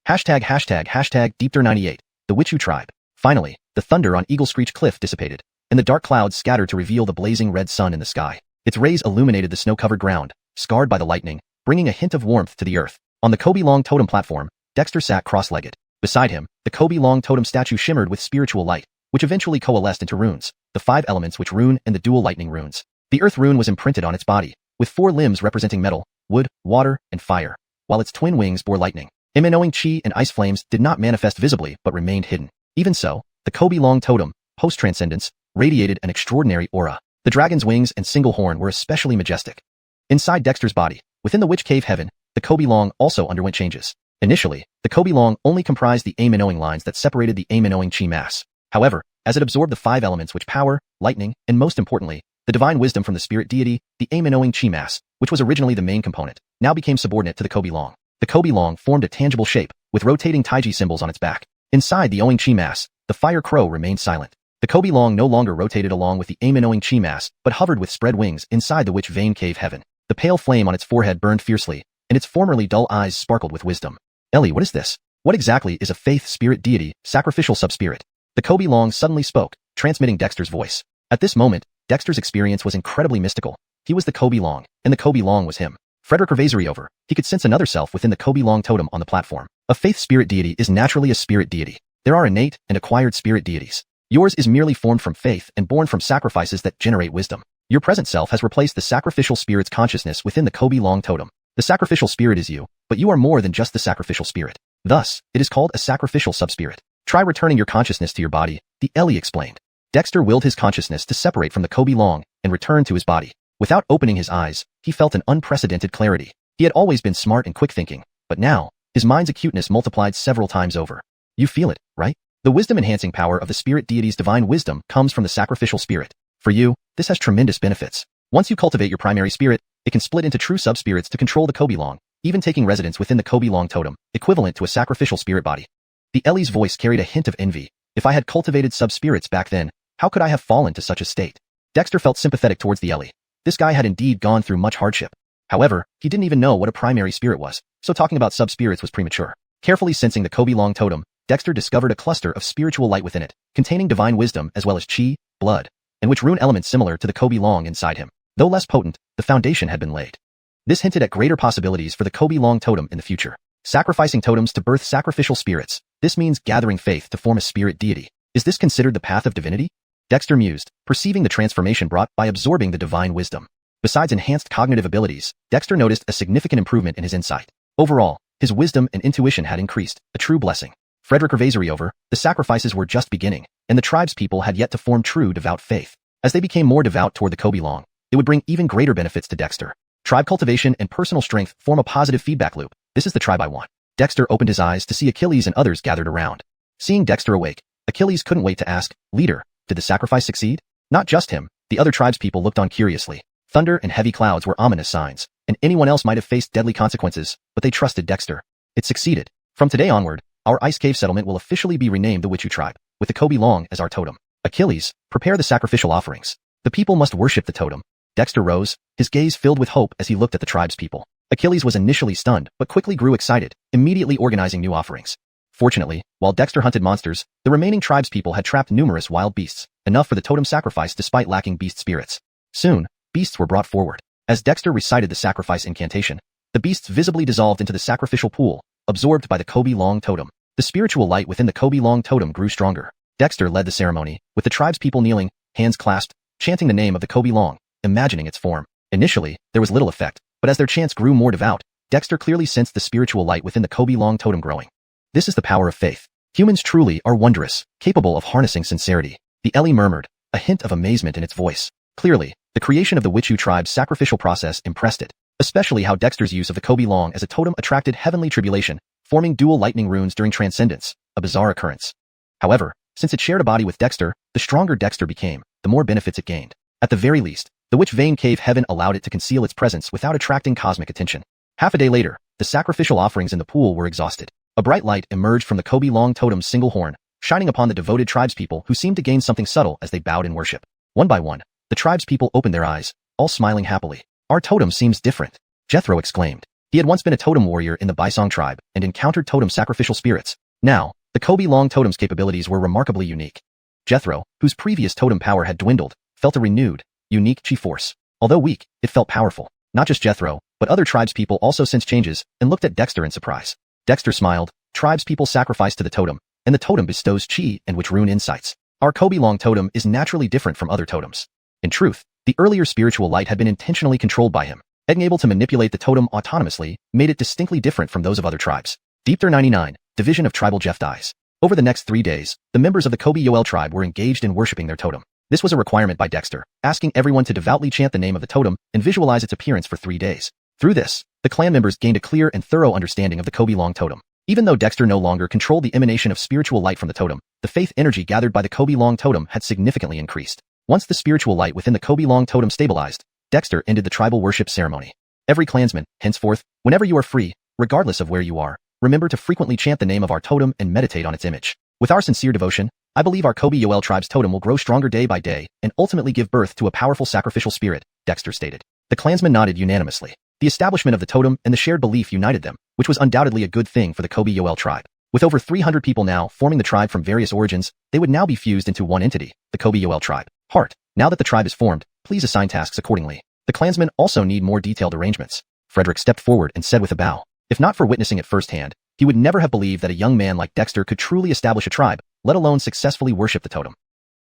#Deepter98, the Witchu tribe. Finally, the thunder on Eagle Screech Cliff dissipated, and the dark clouds scattered to reveal the blazing red sun in the sky. Its rays illuminated the snow-covered ground, scarred by the lightning, bringing a hint of warmth to the earth. On the Kobe Long totem platform, Dexter sat cross-legged. Beside him, the Kobe Long totem statue shimmered with spiritual light, which eventually coalesced into runes, the 5 elements which rune and the dual lightning runes. The earth rune was imprinted on its body, with 4 limbs representing metal, wood, water, and fire, while its twin wings bore lightning. Immortals qi and ice flames did not manifest visibly but remained hidden. Even so, the Kobe Long totem, post-transcendence, radiated an extraordinary aura. The dragon's wings and single horn were especially majestic. Inside Dexter's body, within the witch cave heaven, the Kobe Long also underwent changes. Initially, the Kobe Long only comprised the immortals lines that separated the immortals qi mass. However, as it absorbed the 5 elements which power, lightning, and most importantly, the divine wisdom from the spirit deity, the immortals qi mass, which was originally the main component, now became subordinate to the Kobe Long. The Kobe Long formed a tangible shape, with rotating taiji symbols on its back. Inside the immortals qi mass, the fire crow remained silent. The Kobe Long no longer rotated along with the immortals qi mass, but hovered with spread wings inside the witch vein cave heaven. The pale flame on its forehead burned fiercely, and its formerly dull eyes sparkled with wisdom. Ellie, what is this? What exactly is a faith spirit deity, sacrificial subspirit? The Kobe Long suddenly spoke, transmitting Dexter's voice. At this moment, Dexter's experience was incredibly mystical. He was the Kobe Long, and the Kobe Long was him. Frederick Gervaiser. He could sense another self within the Kobe Long totem on the platform. A faith spirit deity is naturally a spirit deity. There are innate and acquired spirit deities. Yours is merely formed from faith and born from sacrifices that generate wisdom. Your present self has replaced the sacrificial spirit's consciousness within the Kobe Long totem. The sacrificial spirit is you, but you are more than just the sacrificial spirit. Thus, it is called a sacrificial subspirit. Try returning your consciousness to your body, the Ellie explained. Dexter willed his consciousness to separate from the Kobe Long and return to his body. Without opening his eyes, he felt an unprecedented clarity. He had always been smart and quick thinking, but now, his mind's acuteness multiplied several times over. You feel it, right? The wisdom-enhancing power of the spirit deity's divine wisdom comes from the sacrificial spirit. For you, this has tremendous benefits. Once you cultivate your primary spirit, it can split into true sub-spirits to control the Kobe Long, even taking residence within the Kobe Long totem, equivalent to a sacrificial spirit body. The Ellie's voice carried a hint of envy. If I had cultivated sub-spirits back then, how could I have fallen to such a state? Dexter felt sympathetic towards the Ellie. This guy had indeed gone through much hardship. However, he didn't even know what a primary spirit was, so talking about sub-spirits was premature. Carefully sensing the Kobe Long totem, Dexter discovered a cluster of spiritual light within it, containing divine wisdom as well as chi, blood, and which rune elements similar to the Kobe Long inside him. Though less potent, the foundation had been laid. This hinted at greater possibilities for the Kobe Long totem in the future. Sacrificing totems to birth sacrificial spirits. This means gathering faith to form a spirit deity. Is this considered the path of divinity? Dexter mused, perceiving the transformation brought by absorbing the divine wisdom. Besides enhanced cognitive abilities, Dexter noticed a significant improvement in his insight. Overall, his wisdom and intuition had increased, a true blessing. Frederick Revasory over, the sacrifices were just beginning, and the tribespeople had yet to form true devout faith. As they became more devout toward the Kobe Long, it would bring even greater benefits to Dexter. Tribe cultivation and personal strength form a positive feedback loop. This is the tribe I want. Dexter opened his eyes to see Achilles and others gathered around. Seeing Dexter awake, Achilles couldn't wait to ask, "Leader, did the sacrifice succeed?" Not just him, the other tribespeople looked on curiously. Thunder and heavy clouds were ominous signs, and anyone else might have faced deadly consequences, but they trusted Dexter. It succeeded. From today onward, our ice cave settlement will officially be renamed the Witchu tribe, with the Kobe Long as our totem. Achilles, prepare the sacrificial offerings. The people must worship the totem. Dexter rose, his gaze filled with hope as he looked at the tribespeople. Achilles was initially stunned, but quickly grew excited, immediately organizing new offerings. Fortunately, while Dexter hunted monsters, the remaining tribespeople had trapped numerous wild beasts, enough for the totem sacrifice despite lacking beast spirits. Soon, beasts were brought forward. As Dexter recited the sacrifice incantation, the beasts visibly dissolved into the sacrificial pool, absorbed by the Kobe Long totem. The spiritual light within the Kobe Long totem grew stronger. Dexter led the ceremony, with the tribespeople kneeling, hands clasped, chanting the name of the Kobe Long, imagining its form. Initially, there was little effect, but as their chants grew more devout, Dexter clearly sensed the spiritual light within the Kobe Long totem growing. This is the power of faith. Humans truly are wondrous, capable of harnessing sincerity. The Ellie murmured, a hint of amazement in its voice. Clearly, the creation of the Witchu tribe's sacrificial process impressed it, especially how Dexter's use of the Kobe Long as a totem attracted heavenly tribulation, forming dual lightning runes during transcendence, a bizarre occurrence. However, since it shared a body with Dexter, the stronger Dexter became, the more benefits it gained. At the very least, the Witch Vein Cave heaven allowed it to conceal its presence without attracting cosmic attention. Half a day later, the sacrificial offerings in the pool were exhausted. A bright light emerged from the Kobe Long totem's single horn, shining upon the devoted tribespeople who seemed to gain something subtle as they bowed in worship. One by one, the tribespeople opened their eyes, all smiling happily. Our totem seems different, Jethro exclaimed. He had once been a totem warrior in the Bisong tribe and encountered totem sacrificial spirits. Now, the Kobe Long totem's capabilities were remarkably unique. Jethro, whose previous totem power had dwindled, felt a renewed, unique chi force. Although weak, it felt powerful. Not just Jethro, but other tribespeople also sensed changes and looked at Dexter in surprise. Dexter smiled. Tribespeople sacrifice to the totem, and the totem bestows chi and witch rune insights. Our Kobe Long totem is naturally different from other totems. In truth, the earlier spiritual light had been intentionally controlled by him. Being able to manipulate the totem autonomously made it distinctly different from those of other tribes. Deepter 99, Division of Tribal Jeff dies. Over the next 3 days, the members of the Kobe Yoel tribe were engaged in worshipping their totem. This was a requirement by Dexter, asking everyone to devoutly chant the name of the totem and visualize its appearance for 3 days. Through this, the clan members gained a clear and thorough understanding of the Kobe Long totem. Even though Dexter no longer controlled the emanation of spiritual light from the totem, the faith energy gathered by the Kobe Long totem had significantly increased. Once the spiritual light within the Kobe Long totem stabilized, Dexter ended the tribal worship ceremony. Every clansman, henceforth, whenever you are free, regardless of where you are, remember to frequently chant the name of our totem and meditate on its image. With our sincere devotion, I believe our Kobe Yoel tribe's totem will grow stronger day by day and ultimately give birth to a powerful sacrificial spirit, Dexter stated. The clansmen nodded unanimously. The establishment of the totem and the shared belief united them, which was undoubtedly a good thing for the Kobe Yoel tribe. With over 300 people now forming the tribe from various origins, they would now be fused into one entity, the Kobe Yoel tribe. Heart, now that the tribe is formed, please assign tasks accordingly. The clansmen also need more detailed arrangements. Frederick stepped forward and said with a bow, if not for witnessing it firsthand, he would never have believed that a young man like Dexter could truly establish a tribe, let alone successfully worship the totem.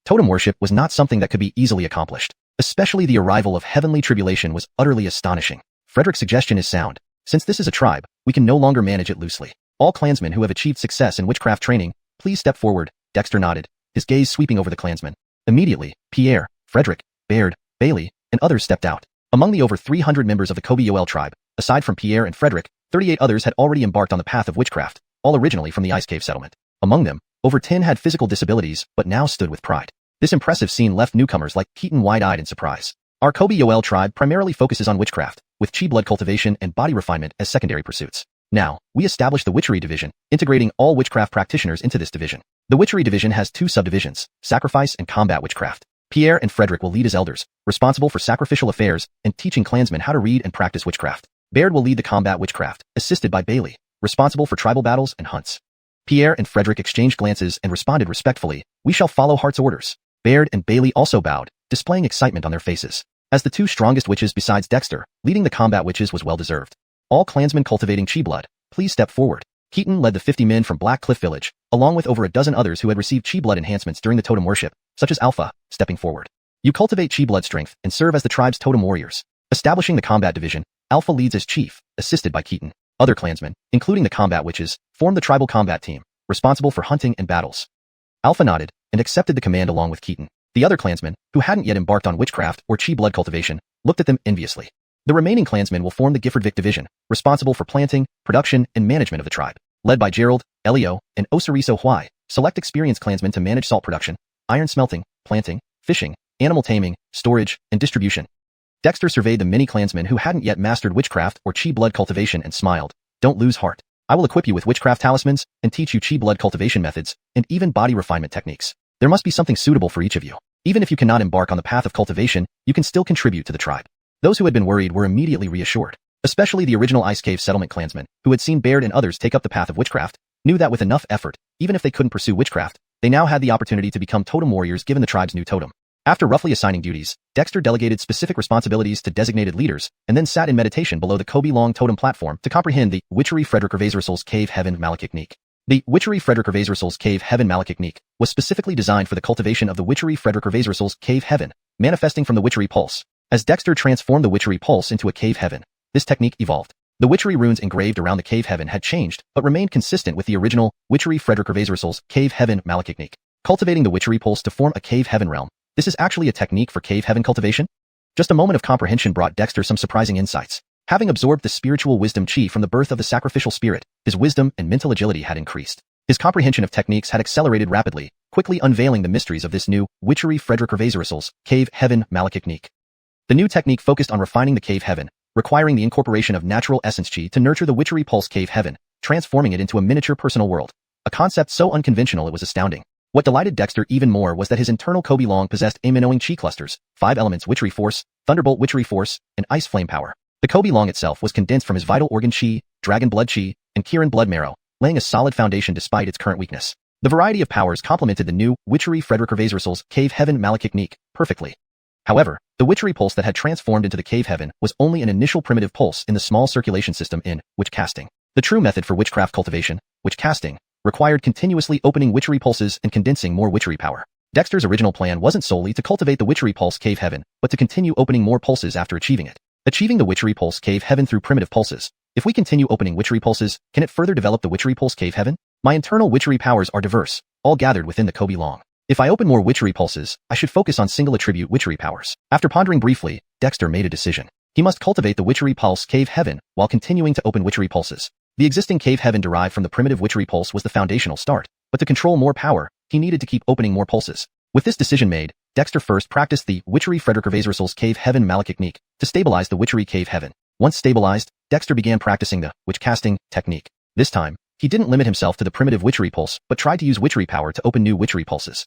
Totem worship was not something that could be easily accomplished. Especially the arrival of heavenly tribulation was utterly astonishing. Frederick's suggestion is sound. Since this is a tribe, we can no longer manage it loosely. All clansmen who have achieved success in witchcraft training, please step forward. Dexter nodded, his gaze sweeping over the clansmen. Immediately, Pierre, Frederick, Baird, Bailey, and others stepped out. Among the over 300 members of the Yoel tribe, aside from Pierre and Frederick, 38 others had already embarked on the path of witchcraft, all originally from the Ice Cave settlement. Among them, over 10 had physical disabilities but now stood with pride. This impressive scene left newcomers like Keaton wide-eyed in surprise. Our Yoel tribe primarily focuses on witchcraft, with chi blood cultivation and body refinement as secondary pursuits. Now, we established the Witchery Division, integrating all witchcraft practitioners into this division. The Witchery Division has two subdivisions, sacrifice and combat witchcraft. Pierre and Frederick will lead as elders, responsible for sacrificial affairs and teaching clansmen how to read and practice witchcraft. Baird will lead the combat witchcraft, assisted by Bailey, responsible for tribal battles and hunts. Pierre and Frederick exchanged glances and responded respectfully, "We shall follow Heart's orders." Baird and Bailey also bowed, displaying excitement on their faces. As the two strongest witches besides Dexter, leading the combat witches was well-deserved. All clansmen cultivating chi blood, please step forward. Keaton led the 50 men from Black Cliff Village, along with over a dozen others who had received chi blood enhancements during the totem worship, such as Alpha, stepping forward. You cultivate chi blood strength and serve as the tribe's totem warriors. Establishing the combat division, Alpha leads as chief, assisted by Keaton. Other clansmen, including the combat witches, form the tribal combat team, responsible for hunting and battles. Alpha nodded and accepted the command along with Keaton. The other clansmen, who hadn't yet embarked on witchcraft or chi blood cultivation, looked at them enviously. The remaining clansmen will form the Giffordvik division, responsible for planting, production, and management of the tribe. Led by Gerald, Elio, and Osiriso Huai, select experienced clansmen to manage salt production, iron smelting, planting, fishing, animal taming, storage, and distribution. Dexter surveyed the many clansmen who hadn't yet mastered witchcraft or chi blood cultivation and smiled. Don't lose heart. I will equip you with witchcraft talismans and teach you chi blood cultivation methods and even body refinement techniques. There must be something suitable for each of you. Even if you cannot embark on the path of cultivation, you can still contribute to the tribe. Those who had been worried were immediately reassured. Especially the original Ice Cave settlement clansmen, who had seen Baird and others take up the path of witchcraft, knew that with enough effort, even if they couldn't pursue witchcraft, they now had the opportunity to become totem warriors given the tribe's new totem. After roughly assigning duties, Dexter delegated specific responsibilities to designated leaders, and then sat in meditation below the Kobe Long totem platform to comprehend the Witchery Frederick Ervasersol's Cave Heaven Malekithnik. The Witchery Frederick Ervasersol's Cave Heaven Malekithnik was specifically designed for the cultivation of the Witchery Frederick Ervasersol's Cave Heaven, manifesting from the Witchery Pulse. As Dexter transformed the Witchery Pulse into a Cave Heaven, this technique evolved. The witchery runes engraved around the Cave Heaven had changed, but remained consistent with the original Witchery Frederick Ervasersol's Cave Heaven Malekithnik. Cultivating the Witchery Pulse to form a Cave Heaven realm. This is actually a technique for Cave Heaven cultivation? Just a moment of comprehension brought Dexter some surprising insights. Having absorbed the spiritual wisdom chi from the birth of the sacrificial spirit, his wisdom and mental agility had increased. His comprehension of techniques had accelerated rapidly, quickly unveiling the mysteries of this new Witchery Frederick Ervasersol's Cave Heaven Malekithnik. The new technique focused on refining the Cave Heaven, requiring the incorporation of natural essence chi to nurture the Witchery Pulse Cave Heaven, transforming it into a miniature personal world. A concept so unconventional it was astounding. What delighted Dexter even more was that his internal Kobe Long possessed Aminoing chi clusters, 5 elements Witchery Force, Thunderbolt Witchery Force, and Ice Flame Power. The Kobe Long itself was condensed from his vital organ chi, Dragon Blood chi, and Kirin Blood Marrow, laying a solid foundation despite its current weakness. The variety of powers complemented the new Witchery Frederick Ervasersol's Cave Heaven Malekithnik perfectly. However, the Witchery Pulse that had transformed into the Cave Heaven was only an initial primitive pulse in the small circulation system in witch casting. The true method for witchcraft cultivation, witch casting, required continuously opening witchery pulses and condensing more witchery power. Dexter's original plan wasn't solely to cultivate the Witchery Pulse Cave Heaven, but to continue opening more pulses after achieving it. Achieving the Witchery Pulse Cave Heaven through primitive pulses. If we continue opening witchery pulses, can it further develop the Witchery Pulse Cave Heaven? My internal witchery powers are diverse, all gathered within the Kobe Long. If I open more witchery pulses, I should focus on single attribute witchery powers. After pondering briefly, Dexter made a decision. He must cultivate the Witchery Pulse Cave Heaven while continuing to open witchery pulses. The existing Cave Heaven derived from the primitive Witchery Pulse was the foundational start, but to control more power, he needed to keep opening more pulses. With this decision made, Dexter first practiced the Witchery Frederick Ervasersol's Cave Heaven Malekithnik to stabilize the Witchery Cave Heaven. Once stabilized, Dexter began practicing the witch casting technique. This time, he didn't limit himself to the primitive Witchery Pulse, but tried to use witchery power to open new witchery pulses.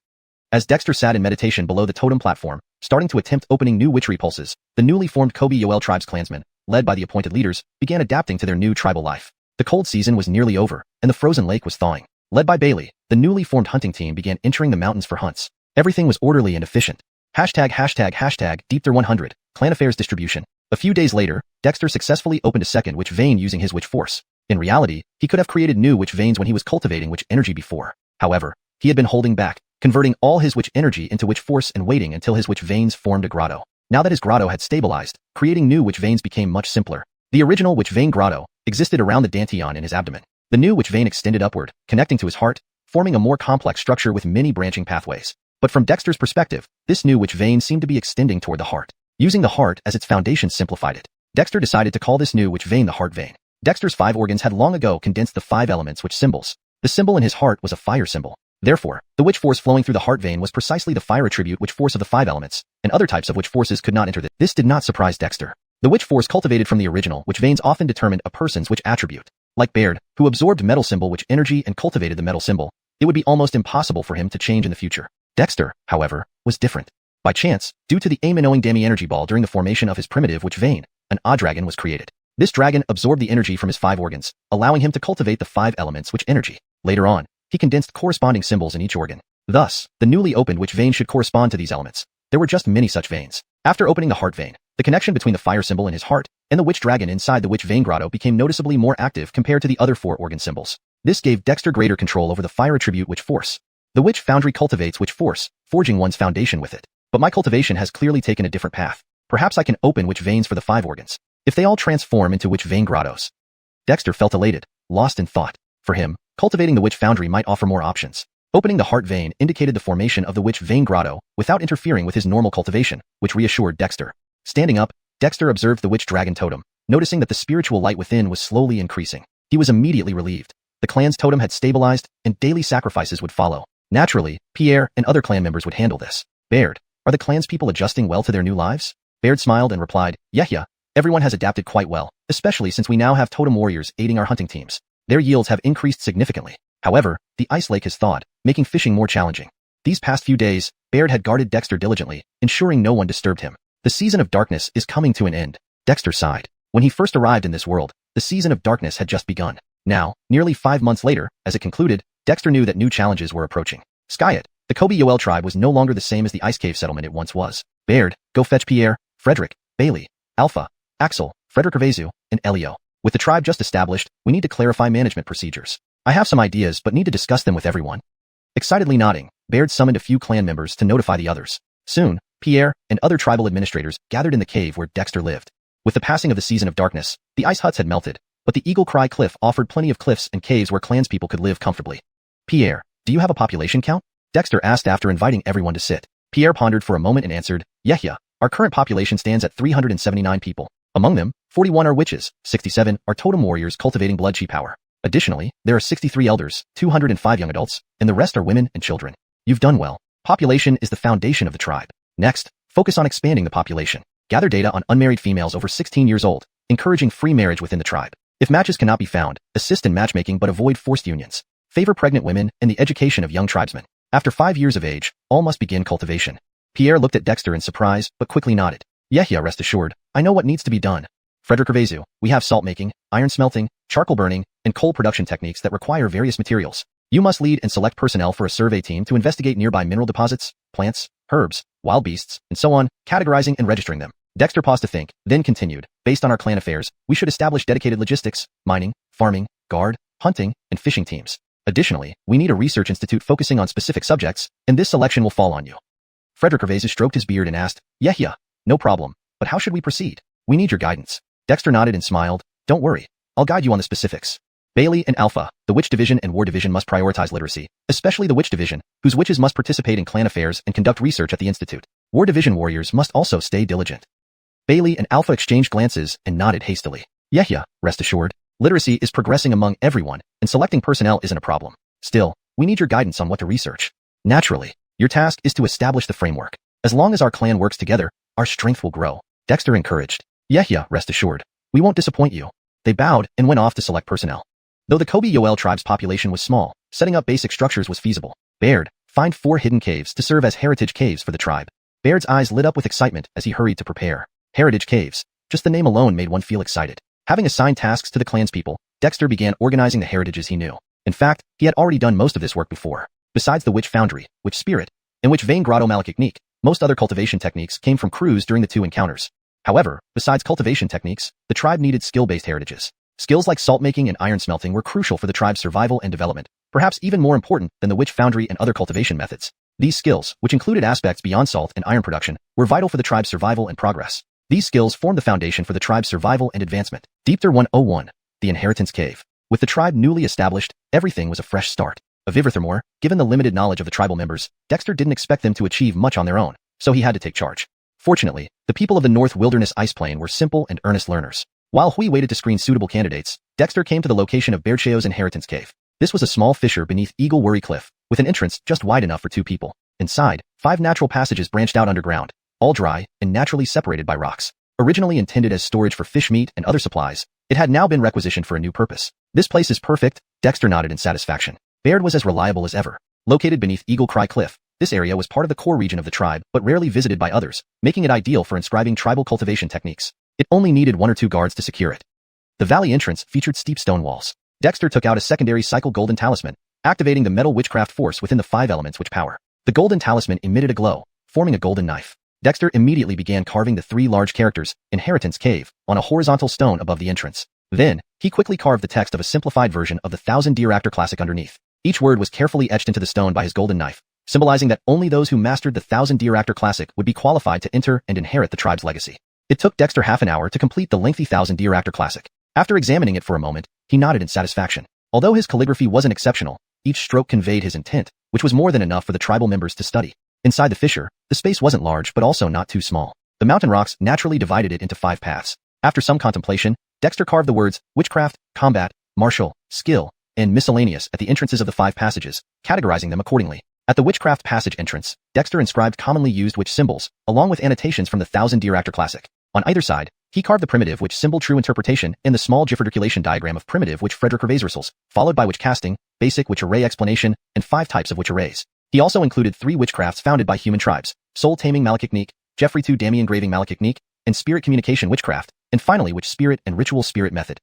As Dexter sat in meditation below the totem platform, starting to attempt opening new witchery pulses, the newly formed Kobe Yoel tribe's clansmen, led by the appointed leaders, began adapting to their new tribal life. The cold season was nearly over, and the frozen lake was thawing. Led by Bailey, the newly formed hunting team began entering the mountains for hunts. Everything was orderly and efficient. ###Deepther100, clan affairs distribution. A few days later, Dexter successfully opened a second witch vein using his witch force. In reality, he could have created new witch veins when he was cultivating witch energy before. However, he had been holding back, converting all his witch energy into witch force and waiting until his witch veins formed a grotto. Now that his grotto had stabilized, creating new witch veins became much simpler. The original witch vein grotto existed around the dantian in his abdomen. The new witch vein extended upward, connecting to his heart, forming a more complex structure with many branching pathways. But from Dexter's perspective, this new witch vein seemed to be extending toward the heart. Using the heart as its foundation simplified it, Dexter decided to call this new witch vein the heart vein. Dexter's 5 organs had long ago condensed the 5 elements which symbols. The symbol in his heart was a fire symbol. Therefore, the witch force flowing through the heart vein was precisely the fire attribute which force of the 5 elements, and other types of witch forces could not enter this. This did not surprise Dexter. The witch force cultivated from the original witch veins often determined a person's witch attribute. Like Baird, who absorbed metal symbol witch energy and cultivated the metal symbol, it would be almost impossible for him to change in the future. Dexter, however, was different. By chance, due to the aim-knowing Demi energy ball during the formation of his primitive witch vein, an odd dragon was created. This dragon absorbed the energy from his 5 organs, allowing him to cultivate the 5 elements witch energy. Later on, he condensed corresponding symbols in each organ. Thus, the newly opened witch vein should correspond to these elements. There were just many such veins. After opening the heart vein, the connection between the fire symbol in his heart and the witch dragon inside the witch vein grotto became noticeably more active compared to the other 4 organ symbols. This gave Dexter greater control over the fire attribute witch force. The witch foundry cultivates witch force, forging one's foundation with it. But my cultivation has clearly taken a different path. Perhaps I can open witch veins for the 5 organs, if they all transform into witch vein grottos. Dexter felt elated, lost in thought. For him, cultivating the witch foundry might offer more options. Opening the heart vein indicated the formation of the witch vein grotto without interfering with his normal cultivation, which reassured Dexter. Standing up, Dexter observed the witch dragon totem, noticing that the spiritual light within was slowly increasing. He was immediately relieved. The clan's totem had stabilized, and daily sacrifices would follow. Naturally, Pierre and other clan members would handle this. Baird, are the clan's people adjusting well to their new lives? Baird smiled and replied, yeah, everyone has adapted quite well, especially since we now have totem warriors aiding our hunting teams. Their yields have increased significantly. However, the ice lake has thawed, making fishing more challenging. These past few days, Baird had guarded Dexter diligently, ensuring no one disturbed him. The season of darkness is coming to an end. Dexter sighed. When he first arrived in this world, the season of darkness had just begun. Now, nearly 5 months later, as it concluded, Dexter knew that new challenges were approaching. Skyet, the Kobe Yoel tribe was no longer the same as the ice cave settlement it once was. Baird, go fetch Pierre, Frederick, Bailey, Alpha, Axel, Frederick Hervezu, and Elio. With the tribe just established, we need to clarify management procedures. I have some ideas but need to discuss them with everyone. Excitedly nodding, Baird summoned a few clan members to notify the others. Soon, Pierre and other tribal administrators gathered in the cave where Dexter lived. With the passing of the season of darkness, the ice huts had melted, but the Eagle Cry Cliff offered plenty of cliffs and caves where clanspeople could live comfortably. Pierre, do you have a population count? Dexter asked after inviting everyone to sit. Pierre pondered for a moment and answered, yeah, our current population stands at 379 people. Among them, 41 are witches, 67 are totem warriors cultivating blood chi power. Additionally, there are 63 elders, 205 young adults, and the rest are women and children. You've done well. Population is the foundation of the tribe. Next, focus on expanding the population. Gather data on unmarried females over 16 years old, encouraging free marriage within the tribe. If matches cannot be found, assist in matchmaking but avoid forced unions. Favor pregnant women and the education of young tribesmen. After 5 years of age, all must begin cultivation. Pierre looked at Dexter in surprise, but quickly nodded. Yeah, rest assured, I know what needs to be done. Frederick Hervezu, we have salt making, iron smelting, charcoal burning, and coal production techniques that require various materials. You must lead and select personnel for a survey team to investigate nearby mineral deposits, plants, herbs, wild beasts, and so on, categorizing and registering them. Dexter paused to think, then continued, based on our clan affairs, we should establish dedicated logistics, mining, farming, guard, hunting, and fishing teams. Additionally, we need a research institute focusing on specific subjects, and this selection will fall on you. Frederick Hervezu stroked his beard and asked, yeah, no problem, but how should we proceed? We need your guidance. Dexter nodded and smiled, don't worry, I'll guide you on the specifics. Bailey and Alpha, the Witch Division and War Division must prioritize literacy, especially the Witch Division, whose witches must participate in clan affairs and conduct research at the Institute. War Division warriors must also stay diligent. Bailey and Alpha exchanged glances and nodded hastily. Yeah, rest assured, literacy is progressing among everyone, and selecting personnel isn't a problem. Still, we need your guidance on what to research. Naturally, your task is to establish the framework. As long as our clan works together, our strength will grow. Dexter encouraged. Yeah, rest assured, we won't disappoint you. They bowed and went off to select personnel. Though the Kobe Yoel tribe's population was small, setting up basic structures was feasible. Baird, find 4 hidden caves to serve as heritage caves for the tribe. Baird's eyes lit up with excitement as he hurried to prepare. Heritage caves. Just the name alone made one feel excited. Having assigned tasks to the clan's people, Dexter began organizing the heritages he knew. In fact, he had already done most of this work before. Besides the witch foundry, witch spirit, and witch vein grotto malachnique, most other cultivation techniques came from Croods during the 2 encounters. However, besides cultivation techniques, the tribe needed skill-based heritages. Skills like salt making and iron smelting were crucial for the tribe's survival and development, perhaps even more important than the witch foundry and other cultivation methods. These skills, which included aspects beyond salt and iron production, were vital for the tribe's survival and progress. These skills formed the foundation for the tribe's survival and advancement. Deep Through 101, The Inheritance Cave. With the tribe newly established, everything was a fresh start. Furthermore, given the limited knowledge of the tribal members, Dexter didn't expect them to achieve much on their own, so he had to take charge. Fortunately, the people of the North Wilderness Ice Plain were simple and earnest learners. While Hui waited to screen suitable candidates, Dexter came to the location of Bearcheo's inheritance cave. This was a small fissure beneath Eagle Worry Cliff, with an entrance just wide enough for 2 people. Inside, 5 natural passages branched out underground, all dry and naturally separated by rocks. Originally intended as storage for fish meat and other supplies, it had now been requisitioned for a new purpose. This place is perfect, Dexter nodded in satisfaction. Baird was as reliable as ever. Located beneath Eagle Cry Cliff, this area was part of the core region of the tribe, but rarely visited by others, making it ideal for inscribing tribal cultivation techniques. It only needed 1 or 2 guards to secure it. The valley entrance featured steep stone walls. Dexter took out a secondary cycle golden talisman, activating the metal witchcraft force within the 5 elements which power. The golden talisman emitted a glow, forming a golden knife. Dexter immediately began carving the 3 large characters, Inheritance Cave, on a horizontal stone above the entrance. Then, he quickly carved the text of a simplified version of the Thousand Year Actor classic underneath. Each word was carefully etched into the stone by his golden knife, symbolizing that only those who mastered the Thousand Year Actor classic would be qualified to enter and inherit the tribe's legacy. It took Dexter half an hour to complete the lengthy Thousand Year Actor classic. After examining it for a moment, he nodded in satisfaction. Although his calligraphy wasn't exceptional, each stroke conveyed his intent, which was more than enough for the tribal members to study. Inside the fissure, the space wasn't large but also not too small. The mountain rocks naturally divided it into 5 paths. After some contemplation, Dexter carved the words witchcraft, combat, martial, skill, and miscellaneous at the entrances of the 5 passages, categorizing them accordingly. At the witchcraft passage entrance, Dexter inscribed commonly used witch symbols, along with annotations from the Thousand Year Actor classic. On either side, he carved the primitive witch symbol true interpretation and the small gifferdiculation diagram of primitive witch Frederick Revazersal's, followed by witch casting, basic witch array explanation, and 5 types of witch arrays. He also included 3 witchcrafts founded by human tribes, soul taming malachicnique, Jeffrey II Dami engraving malachicnique, and spirit communication witchcraft, and finally witch spirit and ritual spirit method.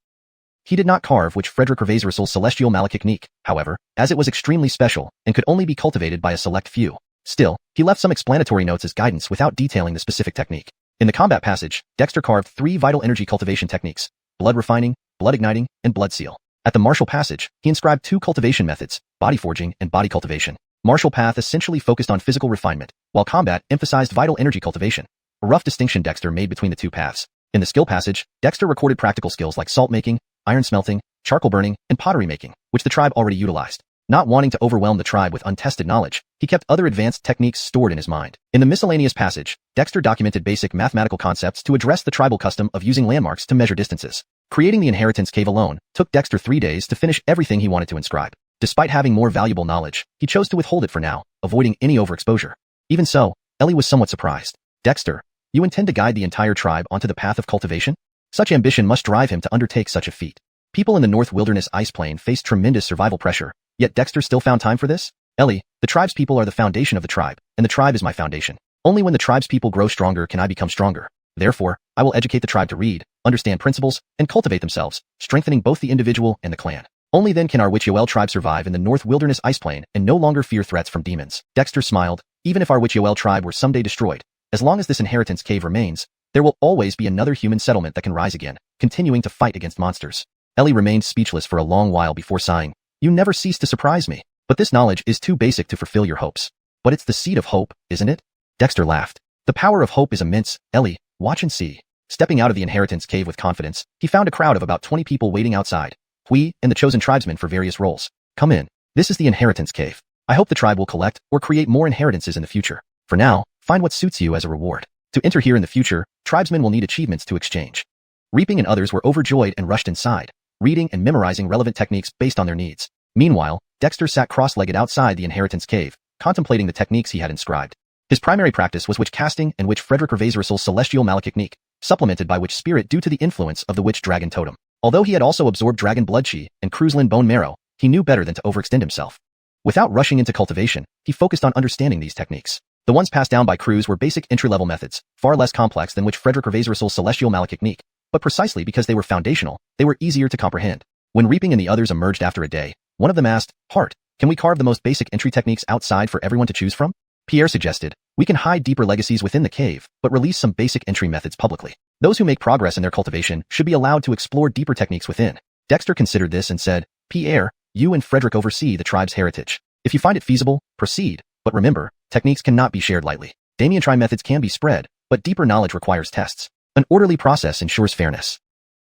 He did not carve witch Frederick Revazersal's celestial malachicnique, however, as it was extremely special and could only be cultivated by a select few. Still, he left some explanatory notes as guidance without detailing the specific technique. In the combat passage, Dexter carved 3 vital energy cultivation techniques: blood refining, blood igniting, and blood seal. At the martial passage, he inscribed 2 cultivation methods, body forging and body cultivation. Martial path essentially focused on physical refinement, while combat emphasized vital energy cultivation. A rough distinction Dexter made between the 2 paths. In the skill passage, Dexter recorded practical skills like salt making, iron smelting, charcoal burning, and pottery making, which the tribe already utilized. Not wanting to overwhelm the tribe with untested knowledge, he kept other advanced techniques stored in his mind. In the miscellaneous passage, Dexter documented basic mathematical concepts to address the tribal custom of using landmarks to measure distances. Creating the inheritance cave alone took Dexter 3 days to finish everything he wanted to inscribe. Despite having more valuable knowledge, he chose to withhold it for now, avoiding any overexposure. Even so, Ellie was somewhat surprised. Dexter, you intend to guide the entire tribe onto the path of cultivation? Such ambition must drive him to undertake such a feat. People in the North Wilderness Ice Plain faced tremendous survival pressure, yet Dexter still found time for this? Ellie, the tribe's people are the foundation of the tribe, and the tribe is my foundation. Only when the tribe's people grow stronger can I become stronger. Therefore, I will educate the tribe to read, understand principles, and cultivate themselves, strengthening both the individual and the clan. Only then can our Witch-Yoel tribe survive in the North Wilderness Ice Plain and no longer fear threats from demons. Dexter smiled. Even if our Witch-Yoel tribe were someday destroyed, as long as this inheritance cave remains, there will always be another human settlement that can rise again, continuing to fight against monsters. Ellie remained speechless for a long while before sighing. You never cease to surprise me, but this knowledge is too basic to fulfill your hopes. But it's the seed of hope, isn't it? Dexter laughed. The power of hope is immense, Ellie. Watch and see. Stepping out of the inheritance cave with confidence, he found a crowd of about 20 people waiting outside. Hui and the chosen tribesmen for various roles. Come in. This is the inheritance cave. I hope the tribe will collect or create more inheritances in the future. For now, find what suits you as a reward. To enter here in the future, tribesmen will need achievements to exchange. Reaping and others were overjoyed and rushed inside, reading and memorizing relevant techniques based on their needs. Meanwhile, Dexter sat cross-legged outside the inheritance cave, contemplating the techniques he had inscribed. His primary practice was witch casting and witch Frederick Revazersal's celestial malachicnique, supplemented by witch spirit due to the influence of the witch dragon totem. Although he had also absorbed dragon blood chi and Croods bone marrow, he knew better than to overextend himself. Without rushing into cultivation, he focused on understanding these techniques. The ones passed down by Croods were basic entry-level methods, far less complex than witch Frederick Revazersal's celestial malachicnique, but precisely because they were foundational, they were easier to comprehend. When Reaping and the others emerged after a day, one of them asked, Heart, can we carve the most basic entry techniques outside for everyone to choose from? Pierre suggested, we can hide deeper legacies within the cave, but release some basic entry methods publicly. Those who make progress in their cultivation should be allowed to explore deeper techniques within. Dexter considered this and said, Pierre, you and Frederick oversee the tribe's heritage. If you find it feasible, proceed, but remember, techniques cannot be shared lightly. Damien Tri methods can be spread, but deeper knowledge requires tests. An orderly process ensures fairness.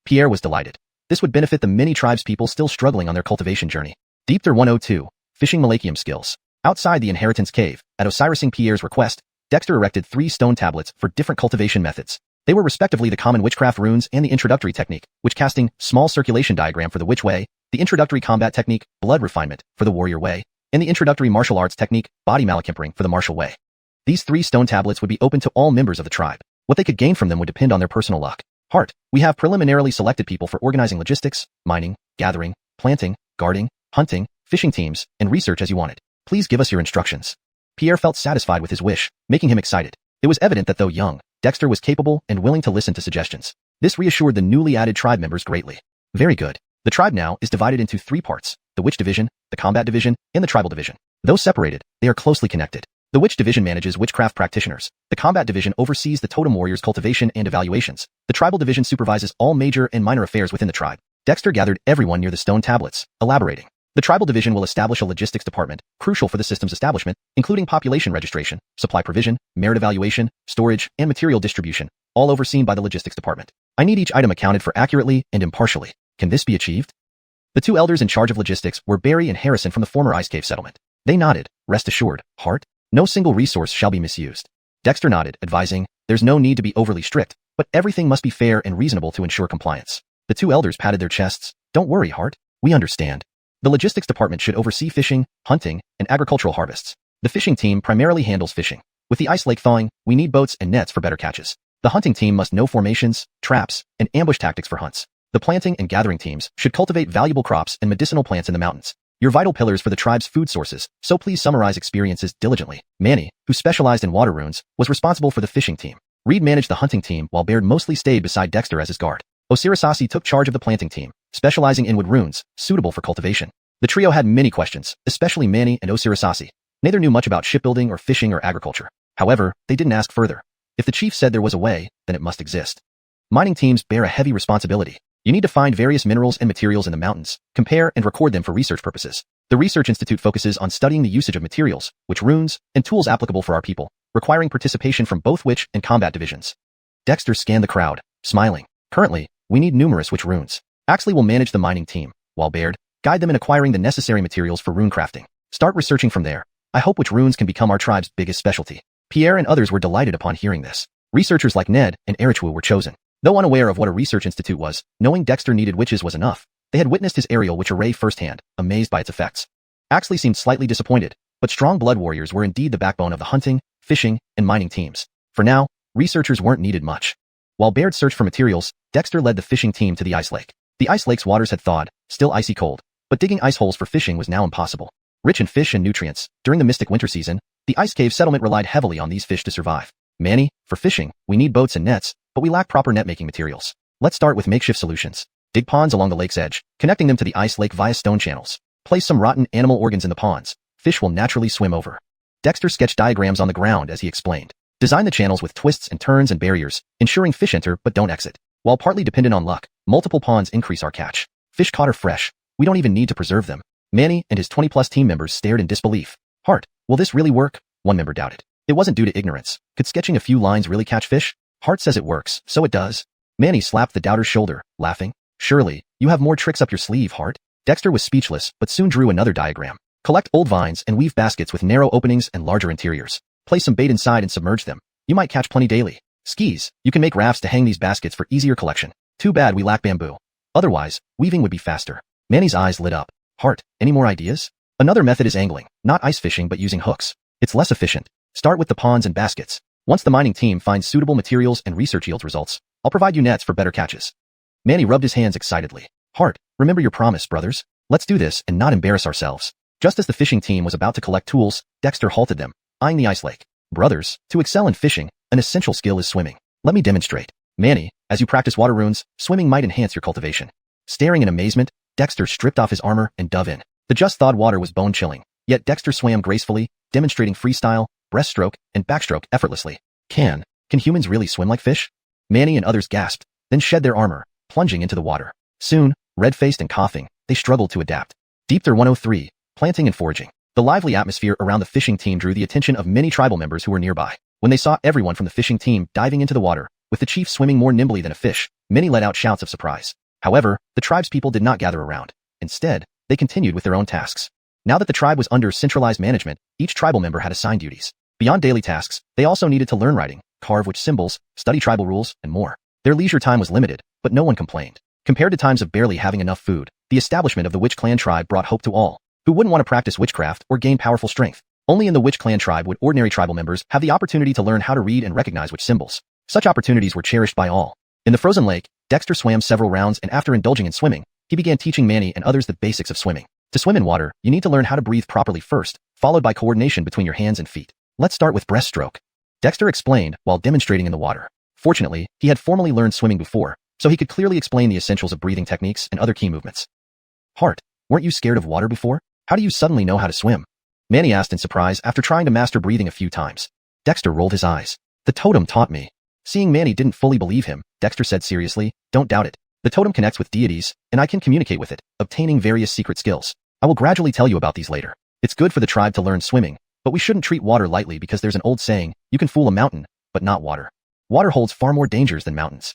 Pierre was delighted. This would benefit the many tribespeople still struggling on their cultivation journey. Deepter 102. Fishing Malachium Skills. Outside the Inheritance Cave, at Osiris Pierre's request, Dexter erected 3 stone tablets for different cultivation methods. They were respectively the common witchcraft runes and the introductory technique, witch casting, small circulation diagram for the witch way, the introductory combat technique, blood refinement, for the warrior way, and the introductory martial arts technique, body malachimpering, for the martial way. These 3 stone tablets would be open to all members of the tribe. What they could gain from them would depend on their personal luck. Heart. We have preliminarily selected people for organizing logistics, mining, gathering, planting, guarding, hunting, fishing teams, and research as you wanted. Please give us your instructions. Pierre felt satisfied with his wish, making him excited. It was evident that though young, Dexter was capable and willing to listen to suggestions. This reassured the newly added tribe members greatly. Very good. The tribe now is divided into 3 parts: the Witch Division, the Combat Division, and the Tribal Division. Though separated, they are closely connected. The Witch Division manages witchcraft practitioners. The Combat Division oversees the totem warriors' cultivation and evaluations. The Tribal Division supervises all major and minor affairs within the tribe. Dexter gathered everyone near the stone tablets, elaborating. The Tribal Division will establish a logistics department, crucial for the system's establishment, including population registration, supply provision, merit evaluation, storage, and material distribution, all overseen by the logistics department. I need each item accounted for accurately and impartially. Can this be achieved? The 2 elders in charge of logistics were Barry and Harrison from the former Ice Cave settlement. They nodded. Rest assured, Hart, no single resource shall be misused. Dexter nodded, advising, there's no need to be overly strict, but everything must be fair and reasonable to ensure compliance. The 2 elders patted their chests. Don't worry, Hart. We understand. The logistics department should oversee fishing, hunting, and agricultural harvests. The fishing team primarily handles fishing. With the ice lake thawing, we need boats and nets for better catches. The hunting team must know formations, traps, and ambush tactics for hunts. The planting and gathering teams should cultivate valuable crops and medicinal plants in the mountains. You're vital pillars for the tribe's food sources, so please summarize experiences diligently. Manny, who specialized in water runes, was responsible for the fishing team. Reed managed the hunting team while Baird mostly stayed beside Dexter as his guard. Osirisasi took charge of the planting team, specializing in wood runes, suitable for cultivation. The trio had many questions, especially Manny and Osirisasi. Neither knew much about shipbuilding or fishing or agriculture. However, they didn't ask further. If the chief said there was a way, then it must exist. Mining teams bear a heavy responsibility. You need to find various minerals and materials in the mountains, compare and record them for research purposes. The Research Institute focuses on studying the usage of materials, which runes, and tools applicable for our people, requiring participation from both witch and combat divisions. Dexter scanned the crowd, smiling. Currently, we need numerous witch runes. Axley will manage the mining team, while Baird, guide them in acquiring the necessary materials for rune crafting. Start researching from there. I hope witch runes can become our tribe's biggest specialty. Pierre and others were delighted upon hearing this. Researchers like Ned and Erichwu were chosen. Though unaware of what a research institute was, knowing Dexter needed witches was enough. They had witnessed his aerial witch array firsthand, amazed by its effects. Axley seemed slightly disappointed, but strong blood warriors were indeed the backbone of the hunting, fishing, and mining teams. For now, researchers weren't needed much. While Baird searched for materials, Dexter led the fishing team to the ice lake. The ice lake's waters had thawed, still icy cold, but digging ice holes for fishing was now impossible. Rich in fish and nutrients, during the mystic winter season, the ice cave settlement relied heavily on these fish to survive. Manny, for fishing, we need boats and nets, but we lack proper net-making materials. Let's start with makeshift solutions. Dig ponds along the lake's edge, connecting them to the ice lake via stone channels. Place some rotten animal organs in the ponds. Fish will naturally swim over. Dexter sketched diagrams on the ground as he explained. Design the channels with twists and turns and barriers, ensuring fish enter but don't exit. While partly dependent on luck, multiple ponds increase our catch. Fish caught are fresh. We don't even need to preserve them. Manny and his 20-plus team members stared in disbelief. Hart, will this really work? One member doubted. It wasn't due to ignorance. Could sketching a few lines really catch fish? Hart says it works, so it does. Manny slapped the doubter's shoulder, laughing. Surely, you have more tricks up your sleeve, Hart. Dexter was speechless, but soon drew another diagram. Collect old vines and weave baskets with narrow openings and larger interiors. Place some bait inside and submerge them. You might catch plenty daily. Skis, you can make rafts to hang these baskets for easier collection. Too bad we lack bamboo. Otherwise, weaving would be faster. Manny's eyes lit up. Hart, any more ideas? Another method is angling, not ice fishing but using hooks. It's less efficient. Start with the ponds and baskets. Once the mining team finds suitable materials and research yields results, I'll provide you nets for better catches. Manny rubbed his hands excitedly. Hart, remember your promise, brothers. Let's do this and not embarrass ourselves. Just as the fishing team was about to collect tools, Dexter halted them, eyeing the ice lake. Brothers, to excel in fishing, an essential skill is swimming. Let me demonstrate. Manny, as you practice water runes, swimming might enhance your cultivation. Staring in amazement, Dexter stripped off his armor and dove in. The just-thawed water was bone-chilling, yet Dexter swam gracefully, demonstrating freestyle, breaststroke, and backstroke effortlessly. Can humans really swim like fish? Manny and others gasped, then shed their armor, plunging into the water. Soon, red-faced and coughing, they struggled to adapt. Deepter 103, planting and foraging. The lively atmosphere around the fishing team drew the attention of many tribal members who were nearby. When they saw everyone from the fishing team diving into the water, with the chief swimming more nimbly than a fish, many let out shouts of surprise. However, the tribespeople did not gather around. Instead, they continued with their own tasks. Now that the tribe was under centralized management, each tribal member had assigned duties. Beyond daily tasks, they also needed to learn writing, carve witch symbols, study tribal rules, and more. Their leisure time was limited, but no one complained. Compared to times of barely having enough food, the establishment of the Witch Clan tribe brought hope to all. Who wouldn't want to practice witchcraft or gain powerful strength? Only in the Witch Clan tribe would ordinary tribal members have the opportunity to learn how to read and recognize witch symbols. Such opportunities were cherished by all. In the frozen lake, Dexter swam several rounds, and after indulging in swimming, he began teaching Manny and others the basics of swimming. To swim in water, you need to learn how to breathe properly first, followed by coordination between your hands and feet. Let's start with breaststroke. Dexter explained while demonstrating in the water. Fortunately, he had formally learned swimming before, so he could clearly explain the essentials of breathing techniques and other key movements. Heart, weren't you scared of water before? How do you suddenly know how to swim? Manny asked in surprise after trying to master breathing a few times. Dexter rolled his eyes. The totem taught me. Seeing Manny didn't fully believe him, Dexter said seriously, don't doubt it. The totem connects with deities, and I can communicate with it, obtaining various secret skills. I will gradually tell you about these later. It's good for the tribe to learn swimming, but we shouldn't treat water lightly because there's an old saying, you can fool a mountain, but not water. Water holds far more dangers than mountains.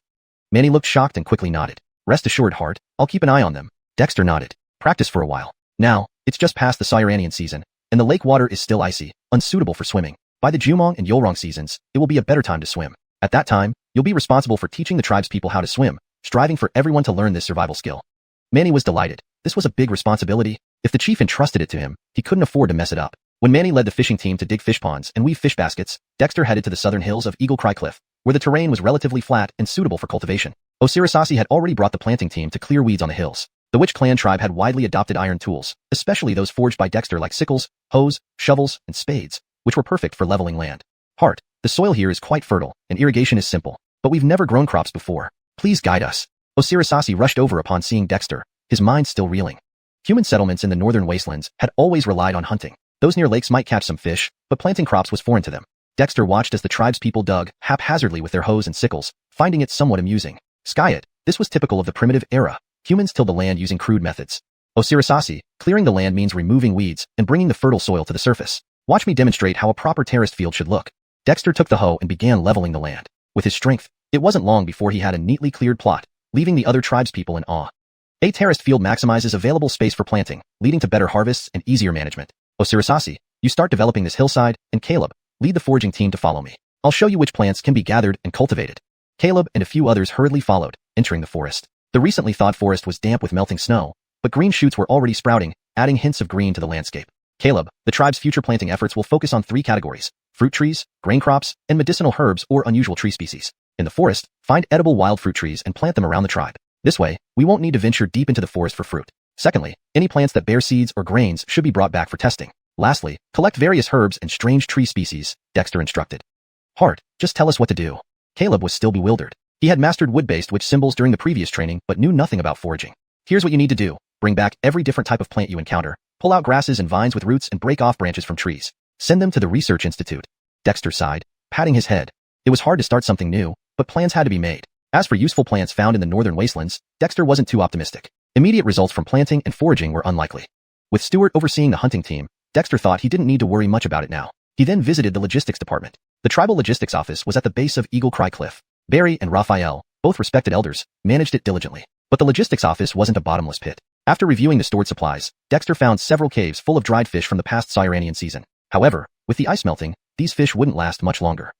Manny looked shocked and quickly nodded. Rest assured, Heart, I'll keep an eye on them. Dexter nodded. Practice for a while. Now, it's just past the xiuxian season, and the lake water is still icy, unsuitable for swimming. By the Jumong and Yulrong seasons, it will be a better time to swim. At that time, you'll be responsible for teaching the tribe's people how to swim, striving for everyone to learn this survival skill. Manny was delighted. This was a big responsibility. If the chief entrusted it to him, he couldn't afford to mess it up. When Manny led the fishing team to dig fish ponds and weave fish baskets, Dexter headed to the southern hills of Eagle Cry Cliff, where the terrain was relatively flat and suitable for cultivation. Osirisasi had already brought the planting team to clear weeds on the hills. The Witch Clan tribe had widely adopted iron tools, especially those forged by Dexter like sickles, hoes, shovels, and spades, which were perfect for leveling land. Heart, the soil here is quite fertile, and irrigation is simple, but we've never grown crops before. Please guide us. Osirisasi rushed over upon seeing Dexter, his mind still reeling. Human settlements in the northern wastelands had always relied on hunting. Those near lakes might catch some fish, but planting crops was foreign to them. Dexter watched as the tribe's people dug haphazardly with their hoes and sickles, finding it somewhat amusing. Skyet, this was typical of the primitive era. Humans tilled the land using crude methods. Osirisasi, clearing the land means removing weeds and bringing the fertile soil to the surface. Watch me demonstrate how a proper terraced field should look. Dexter took the hoe and began leveling the land. With his strength, it wasn't long before he had a neatly cleared plot, leaving the other tribespeople in awe. A terraced field maximizes available space for planting, leading to better harvests and easier management. Osirisasi, you start developing this hillside, and Caleb, lead the foraging team to follow me. I'll show you which plants can be gathered and cultivated. Caleb and a few others hurriedly followed, entering the forest. The recently thawed forest was damp with melting snow, but green shoots were already sprouting, adding hints of green to the landscape. Caleb, the tribe's future planting efforts will focus on 3 categories: fruit trees, grain crops, and medicinal herbs or unusual tree species. In the forest, find edible wild fruit trees and plant them around the tribe. This way, we won't need to venture deep into the forest for fruit. Secondly, any plants that bear seeds or grains should be brought back for testing. Lastly, collect various herbs and strange tree species, Dexter instructed. Heart, just tell us what to do. Caleb was still bewildered. He had mastered wood-based witch symbols during the previous training but knew nothing about foraging. Here's what you need to do. Bring back every different type of plant you encounter, pull out grasses and vines with roots and break off branches from trees. Send them to the research institute. Dexter sighed, patting his head. It was hard to start something new, but plans had to be made. As for useful plants found in the northern wastelands, Dexter wasn't too optimistic. Immediate results from planting and foraging were unlikely. With Stewart overseeing the hunting team, Dexter thought he didn't need to worry much about it now. He then visited the logistics department. The tribal logistics office was at the base of Eagle Cry Cliff. Barry and Raphael, both respected elders, managed it diligently. But the logistics office wasn't a bottomless pit. After reviewing the stored supplies, Dexter found several caves full of dried fish from the past xiuxian season. However, with the ice melting, these fish wouldn't last much longer.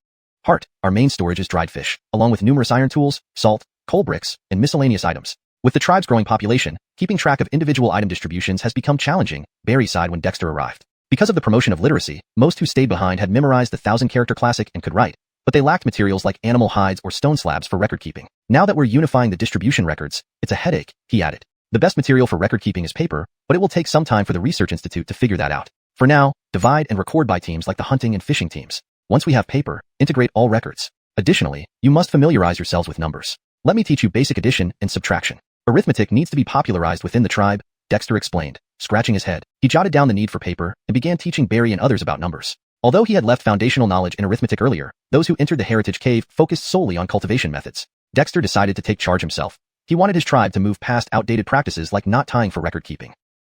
Heart, our main storage is dried fish, along with numerous iron tools, salt, coal bricks, and miscellaneous items. With the tribe's growing population, keeping track of individual item distributions has become challenging, Barry sighed when Dexter arrived. Because of the promotion of literacy, most who stayed behind had memorized the 1,000-character classic and could write, but they lacked materials like animal hides or stone slabs for record keeping. Now that we're unifying the distribution records, it's a headache, he added. The best material for record keeping is paper, but it will take some time for the research institute to figure that out. For now, divide and record by teams like the hunting and fishing teams. Once we have paper, integrate all records. Additionally, you must familiarize yourselves with numbers. Let me teach you basic addition and subtraction. Arithmetic needs to be popularized within the tribe, Dexter explained, scratching his head. He jotted down the need for paper and began teaching Barry and others about numbers. Although he had left foundational knowledge in arithmetic earlier, those who entered the heritage cave focused solely on cultivation methods. Dexter decided to take charge himself. He wanted his tribe to move past outdated practices like not tying for record keeping.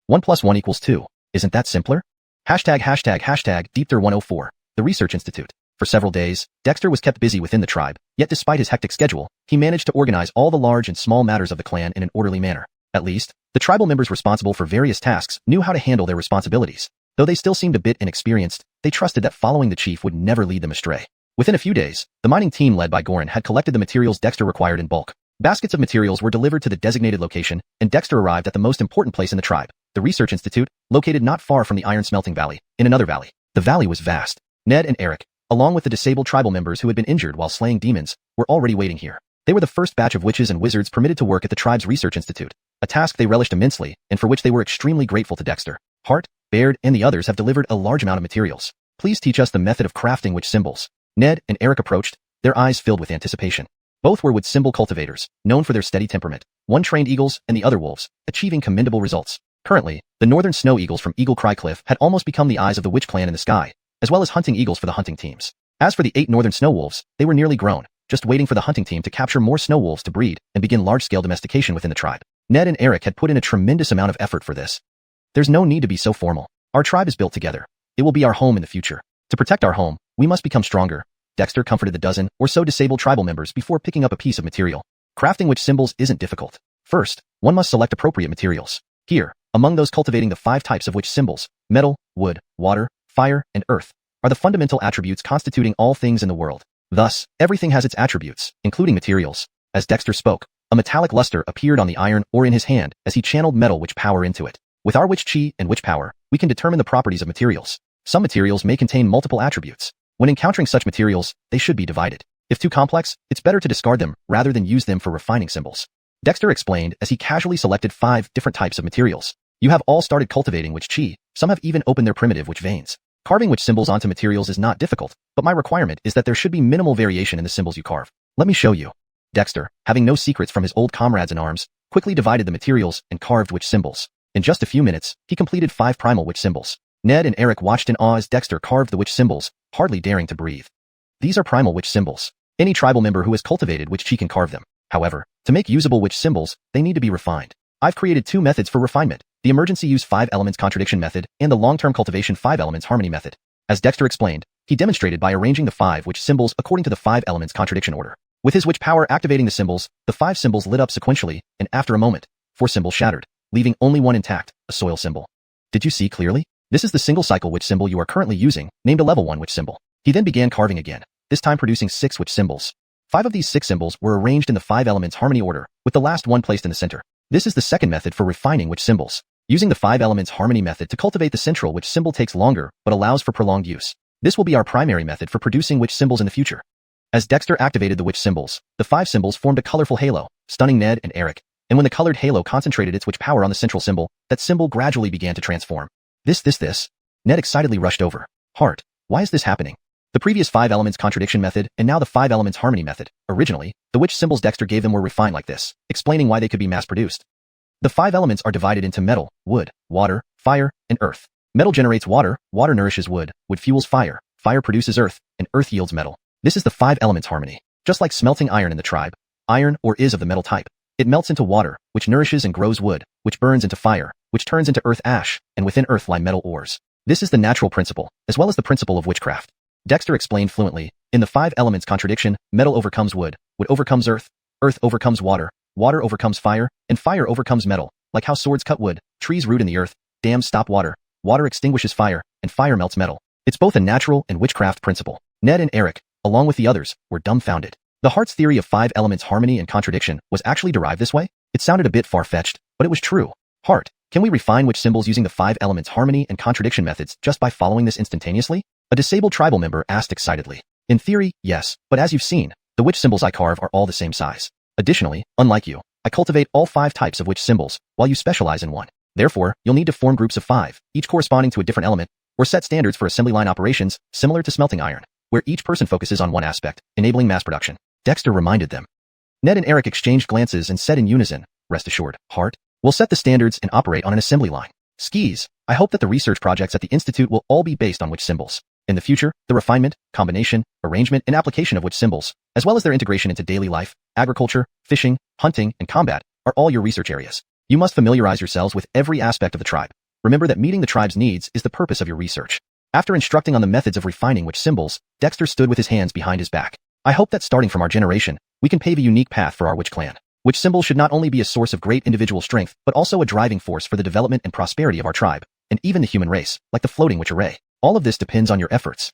1 + 1 = 2. Isn't that simpler? ###Deepter104, the Research Institute. For several days, Dexter was kept busy within the tribe, yet despite his hectic schedule, he managed to organize all the large and small matters of the clan in an orderly manner. At least, the tribal members responsible for various tasks knew how to handle their responsibilities. Though they still seemed a bit inexperienced, they trusted that following the chief would never lead them astray. Within a few days, the mining team led by Goran had collected the materials Dexter required in bulk. Baskets of materials were delivered to the designated location, and Dexter arrived at the most important place in the tribe, the Research Institute, located not far from the Iron Smelting Valley, in another valley. The valley was vast. Ned and Eric, along with the disabled tribal members who had been injured while slaying demons, were already waiting here. They were the first batch of witches and wizards permitted to work at the tribe's Research Institute, a task they relished immensely and for which they were extremely grateful to Dexter. Hart, Baird, and the others have delivered a large amount of materials. Please teach us the method of crafting witch symbols. Ned and Eric approached, their eyes filled with anticipation. Both were witch symbol cultivators, known for their steady temperament. One trained eagles and the other wolves, achieving commendable results. Currently, the northern snow eagles from Eagle Cry Cliff had almost become the eyes of the witch clan in the sky, as well as hunting eagles for the hunting teams. As for the 8 northern snow wolves, they were nearly grown, just waiting for the hunting team to capture more snow wolves to breed and begin large-scale domestication within the tribe. Ned and Eric had put in a tremendous amount of effort for this. There's no need to be so formal. Our tribe is built together. It will be our home in the future. To protect our home, we must become stronger. Dexter comforted the dozen or so disabled tribal members before picking up a piece of material. Crafting witch symbols isn't difficult. First, one must select appropriate materials. Here, among those cultivating the 5 types of witch symbols, metal, wood, water, fire, and earth, are the fundamental attributes constituting all things in the world. Thus, everything has its attributes, including materials. As Dexter spoke, a metallic luster appeared on the iron ore in his hand as he channeled metal witch power into it. With our witch chi and witch power, we can determine the properties of materials. Some materials may contain multiple attributes. When encountering such materials, they should be divided. If too complex, it's better to discard them rather than use them for refining symbols. Dexter explained as he casually selected 5 different types of materials. You have all started cultivating witch chi, some have even opened their primitive witch veins. Carving witch symbols onto materials is not difficult, but my requirement is that there should be minimal variation in the symbols you carve. Let me show you. Dexter, having no secrets from his old comrades in arms, quickly divided the materials and carved witch symbols. In just a few minutes, he completed 5 primal witch symbols. Ned and Eric watched in awe as Dexter carved the witch symbols, hardly daring to breathe. These are primal witch symbols. Any tribal member who has cultivated witch chi can carve them. However, to make usable witch symbols, they need to be refined. I've created 2 methods for refinement, the emergency use 5 elements contradiction method and the long-term cultivation 5 elements harmony method. As Dexter explained, he demonstrated by arranging the 5 witch symbols according to the 5 elements contradiction order. With his witch power activating the symbols, the 5 symbols lit up sequentially, and after a moment, 4 symbols shattered, leaving only one intact, a soil symbol. Did you see clearly? This is the single cycle witch symbol you are currently using, named a level 1 witch symbol. He then began carving again, this time producing 6 witch symbols. 5 of these 6 symbols were arranged in the 5 elements harmony order, with the last one placed in the center. This is the second method for refining witch symbols. Using the 5 elements harmony method to cultivate the central witch symbol takes longer, but allows for prolonged use. This will be our primary method for producing witch symbols in the future. As Dexter activated the witch symbols, the 5 symbols formed a colorful halo, stunning Ned and Eric, and when the colored halo concentrated its witch power on the central symbol, that symbol gradually began to transform. This. Ned excitedly rushed over. Hart, why is this happening? The previous 5 elements contradiction method and now the 5 elements harmony method. Originally, the witch symbols Dexter gave them were refined like this, explaining why they could be mass-produced. The 5 elements are divided into metal, wood, water, fire, and earth. Metal generates water, water nourishes wood, wood fuels fire, fire produces earth, and earth yields metal. This is the 5 elements harmony. Just like smelting iron in the tribe, iron ore is of the metal type. It melts into water, which nourishes and grows wood, which burns into fire, which turns into earth ash, and within earth lie metal ores. This is the natural principle, as well as the principle of witchcraft. Dexter explained fluently, in the 5 elements contradiction, metal overcomes wood overcomes earth overcomes water overcomes fire, and fire overcomes metal, like how swords cut wood, trees root in the earth, dams stop water, water extinguishes fire, and fire melts metal. It's both a natural and witchcraft principle. Ned and Eric, along with the others, were dumbfounded. The Hart's theory of 5 elements harmony and contradiction was actually derived this way? It sounded a bit far-fetched, but it was true. Hart, can we refine witch symbols using the 5 elements harmony and contradiction methods just by following this instantaneously? A disabled tribal member asked excitedly. In theory, yes, but as you've seen, the witch symbols I carve are all the same size. Additionally, unlike you, I cultivate all 5 types of witch symbols, while you specialize in one. Therefore, you'll need to form groups of 5, each corresponding to a different element, or set standards for assembly line operations, similar to smelting iron, where each person focuses on one aspect, enabling mass production. Dexter reminded them. Ned and Eric exchanged glances and said in unison, rest assured, Hart, we'll set the standards and operate on an assembly line. Skis, I hope that the research projects at the Institute will all be based on witch symbols. In the future, the refinement, combination, arrangement, and application of witch symbols, as well as their integration into daily life, agriculture, fishing, hunting, and combat, are all your research areas. You must familiarize yourselves with every aspect of the tribe. Remember that meeting the tribe's needs is the purpose of your research. After instructing on the methods of refining witch symbols, Dexter stood with his hands behind his back. I hope that starting from our generation, we can pave a unique path for our witch clan. Witch symbols should not only be a source of great individual strength, but also a driving force for the development and prosperity of our tribe, and even the human race, like the floating witch array. All of this depends on your efforts.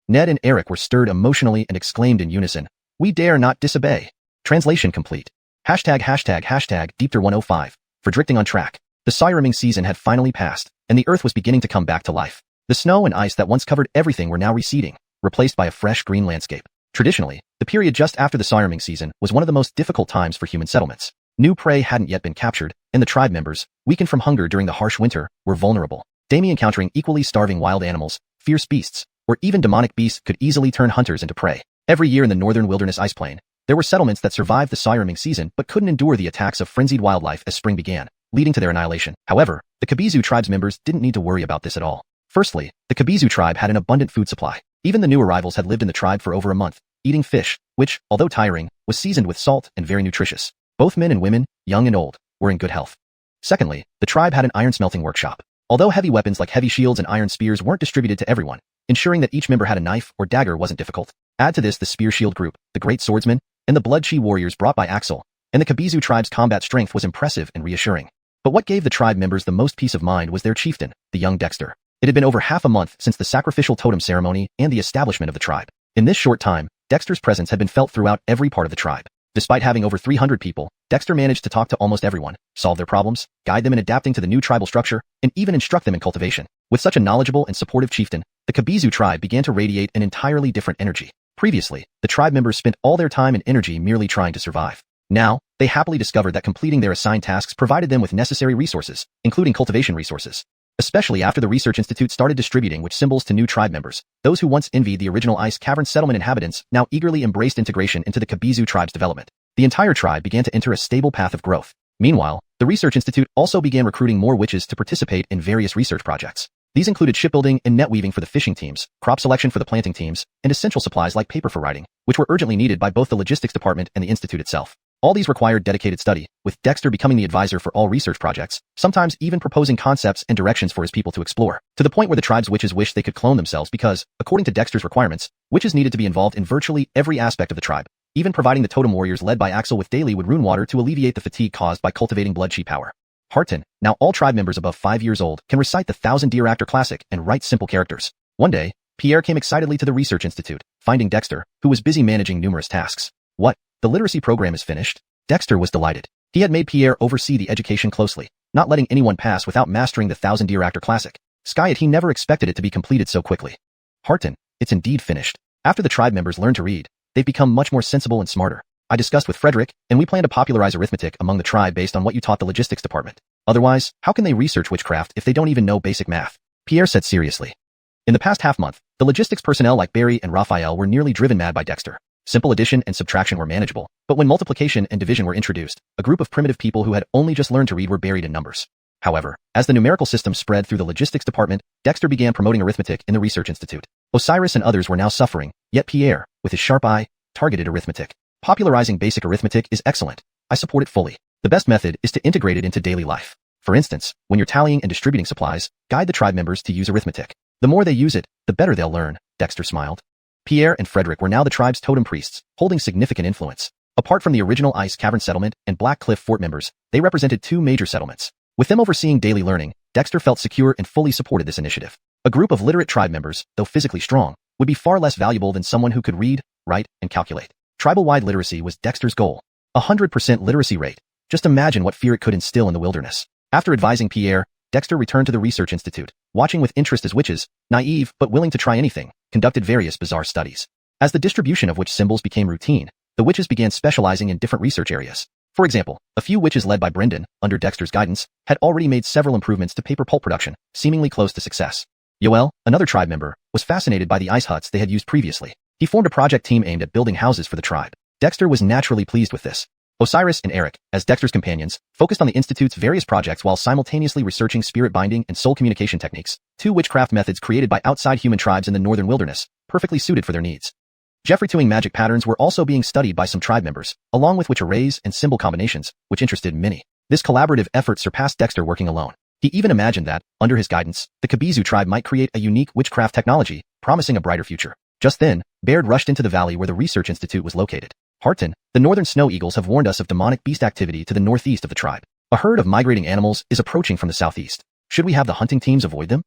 Ned and Eric were stirred emotionally and exclaimed in unison, "We dare not disobey." Translation complete. #Deepter105. For drifting on track. The Siraming season had finally passed, and the earth was beginning to come back to life. The snow and ice that once covered everything were now receding, replaced by a fresh green landscape. Traditionally, the period just after the Siraming season was one of the most difficult times for human settlements. New prey hadn't yet been captured, and the tribe members, weakened from hunger during the harsh winter, were vulnerable. Daily encountering equally starving wild animals, fierce beasts, or even demonic beasts could easily turn hunters into prey. Every year in the northern wilderness ice plain, there were settlements that survived the Siraming season but couldn't endure the attacks of frenzied wildlife as spring began, leading to their annihilation. However, the Kabizu tribe's members didn't need to worry about this at all. Firstly, the Kabizu tribe had an abundant food supply. Even the new arrivals had lived in the tribe for over a month, eating fish, which, although tiring, was seasoned with salt and very nutritious. Both men and women, young and old, were in good health. Secondly, the tribe had an iron smelting workshop. Although heavy weapons like heavy shields and iron spears weren't distributed to everyone, ensuring that each member had a knife or dagger wasn't difficult. Add to this the spear shield group, the great swordsmen, and the blood chi warriors brought by Axel, and the Kabizu tribe's combat strength was impressive and reassuring. But what gave the tribe members the most peace of mind was their chieftain, the young Dexter. It had been over half a month since the sacrificial totem ceremony and the establishment of the tribe. In this short time, Dexter's presence had been felt throughout every part of the tribe. Despite having over 300 people, Dexter managed to talk to almost everyone, solve their problems, guide them in adapting to the new tribal structure, and even instruct them in cultivation. With such a knowledgeable and supportive chieftain, the Kabizu tribe began to radiate an entirely different energy. Previously, the tribe members spent all their time and energy merely trying to survive. Now, they happily discovered that completing their assigned tasks provided them with necessary resources, including cultivation resources. Especially after the Research Institute started distributing witch symbols to new tribe members, those who once envied the original Ice Cavern settlement inhabitants now eagerly embraced integration into the Kabizu tribe's development. The entire tribe began to enter a stable path of growth. Meanwhile, the Research Institute also began recruiting more witches to participate in various research projects. These included shipbuilding and net weaving for the fishing teams, crop selection for the planting teams, and essential supplies like paper for writing, which were urgently needed by both the logistics department and the institute itself. All these required dedicated study, with Dexter becoming the advisor for all research projects, sometimes even proposing concepts and directions for his people to explore, to the point where the tribe's witches wished they could clone themselves because, according to Dexter's requirements, witches needed to be involved in virtually every aspect of the tribe. Even providing the totem warriors led by Axel with daily wood rune water to alleviate the fatigue caused by cultivating blood chi power. Harton, now all tribe members above 5 years old, can recite the Thousand Deer Actor Classic and write simple characters. One day, Pierre came excitedly to the Research Institute, finding Dexter, who was busy managing numerous tasks. What? The literacy program is finished? Dexter was delighted. He had made Pierre oversee the education closely, not letting anyone pass without mastering the Thousand Deer Actor Classic. Skyet he never expected it to be completed so quickly. Harton, it's indeed finished. After the tribe members learn to read, they've become much more sensible and smarter. I discussed with Frederick, and we plan to popularize arithmetic among the tribe based on what you taught the logistics department. Otherwise, how can they research witchcraft if they don't even know basic math? Pierre said seriously. In the past half-month, the logistics personnel like Barry and Raphael were nearly driven mad by Dexter. Simple addition and subtraction were manageable, but when multiplication and division were introduced, a group of primitive people who had only just learned to read were buried in numbers. However, as the numerical system spread through the logistics department, Dexter began promoting arithmetic in the Research Institute. Osiris and others were now suffering, yet Pierre, with his sharp eye, targeted arithmetic. Popularizing basic arithmetic is excellent. I support it fully. The best method is to integrate it into daily life. For instance, when you're tallying and distributing supplies, guide the tribe members to use arithmetic. The more they use it, the better they'll learn, Dexter smiled. Pierre and Frederick were now the tribe's totem priests, holding significant influence. Apart from the original Ice Cavern settlement and Black Cliff Fort members, they represented two major settlements. With them overseeing daily learning, Dexter felt secure and fully supported this initiative. A group of literate tribe members, though physically strong, would be far less valuable than someone who could read, write, and calculate. Tribal-wide literacy was Dexter's goal. 100% literacy rate. Just imagine what fear it could instill in the wilderness. After advising Pierre, Dexter returned to the Research Institute, watching with interest as witches, naive but willing to try anything, conducted various bizarre studies. As the distribution of witch symbols became routine, the witches began specializing in different research areas. For example, a few witches led by Brendan, under Dexter's guidance, had already made several improvements to paper pulp production, seemingly close to success. Yoel, another tribe member, was fascinated by the ice huts they had used previously. He formed a project team aimed at building houses for the tribe. Dexter was naturally pleased with this. Osiris and Eric, as Dexter's companions, focused on the Institute's various projects while simultaneously researching spirit binding and soul communication techniques, two witchcraft methods created by outside human tribes in the northern wilderness, perfectly suited for their needs. Jeffrey Tuing magic patterns were also being studied by some tribe members, along with witch arrays and symbol combinations, which interested many. This collaborative effort surpassed Dexter working alone. He even imagined that, under his guidance, the Kabizu tribe might create a unique witchcraft technology, promising a brighter future. Just then, Baird rushed into the valley where the research institute was located. Harton, the northern snow eagles have warned us of demonic beast activity to the northeast of the tribe. A herd of migrating animals is approaching from the southeast. Should we have the hunting teams avoid them?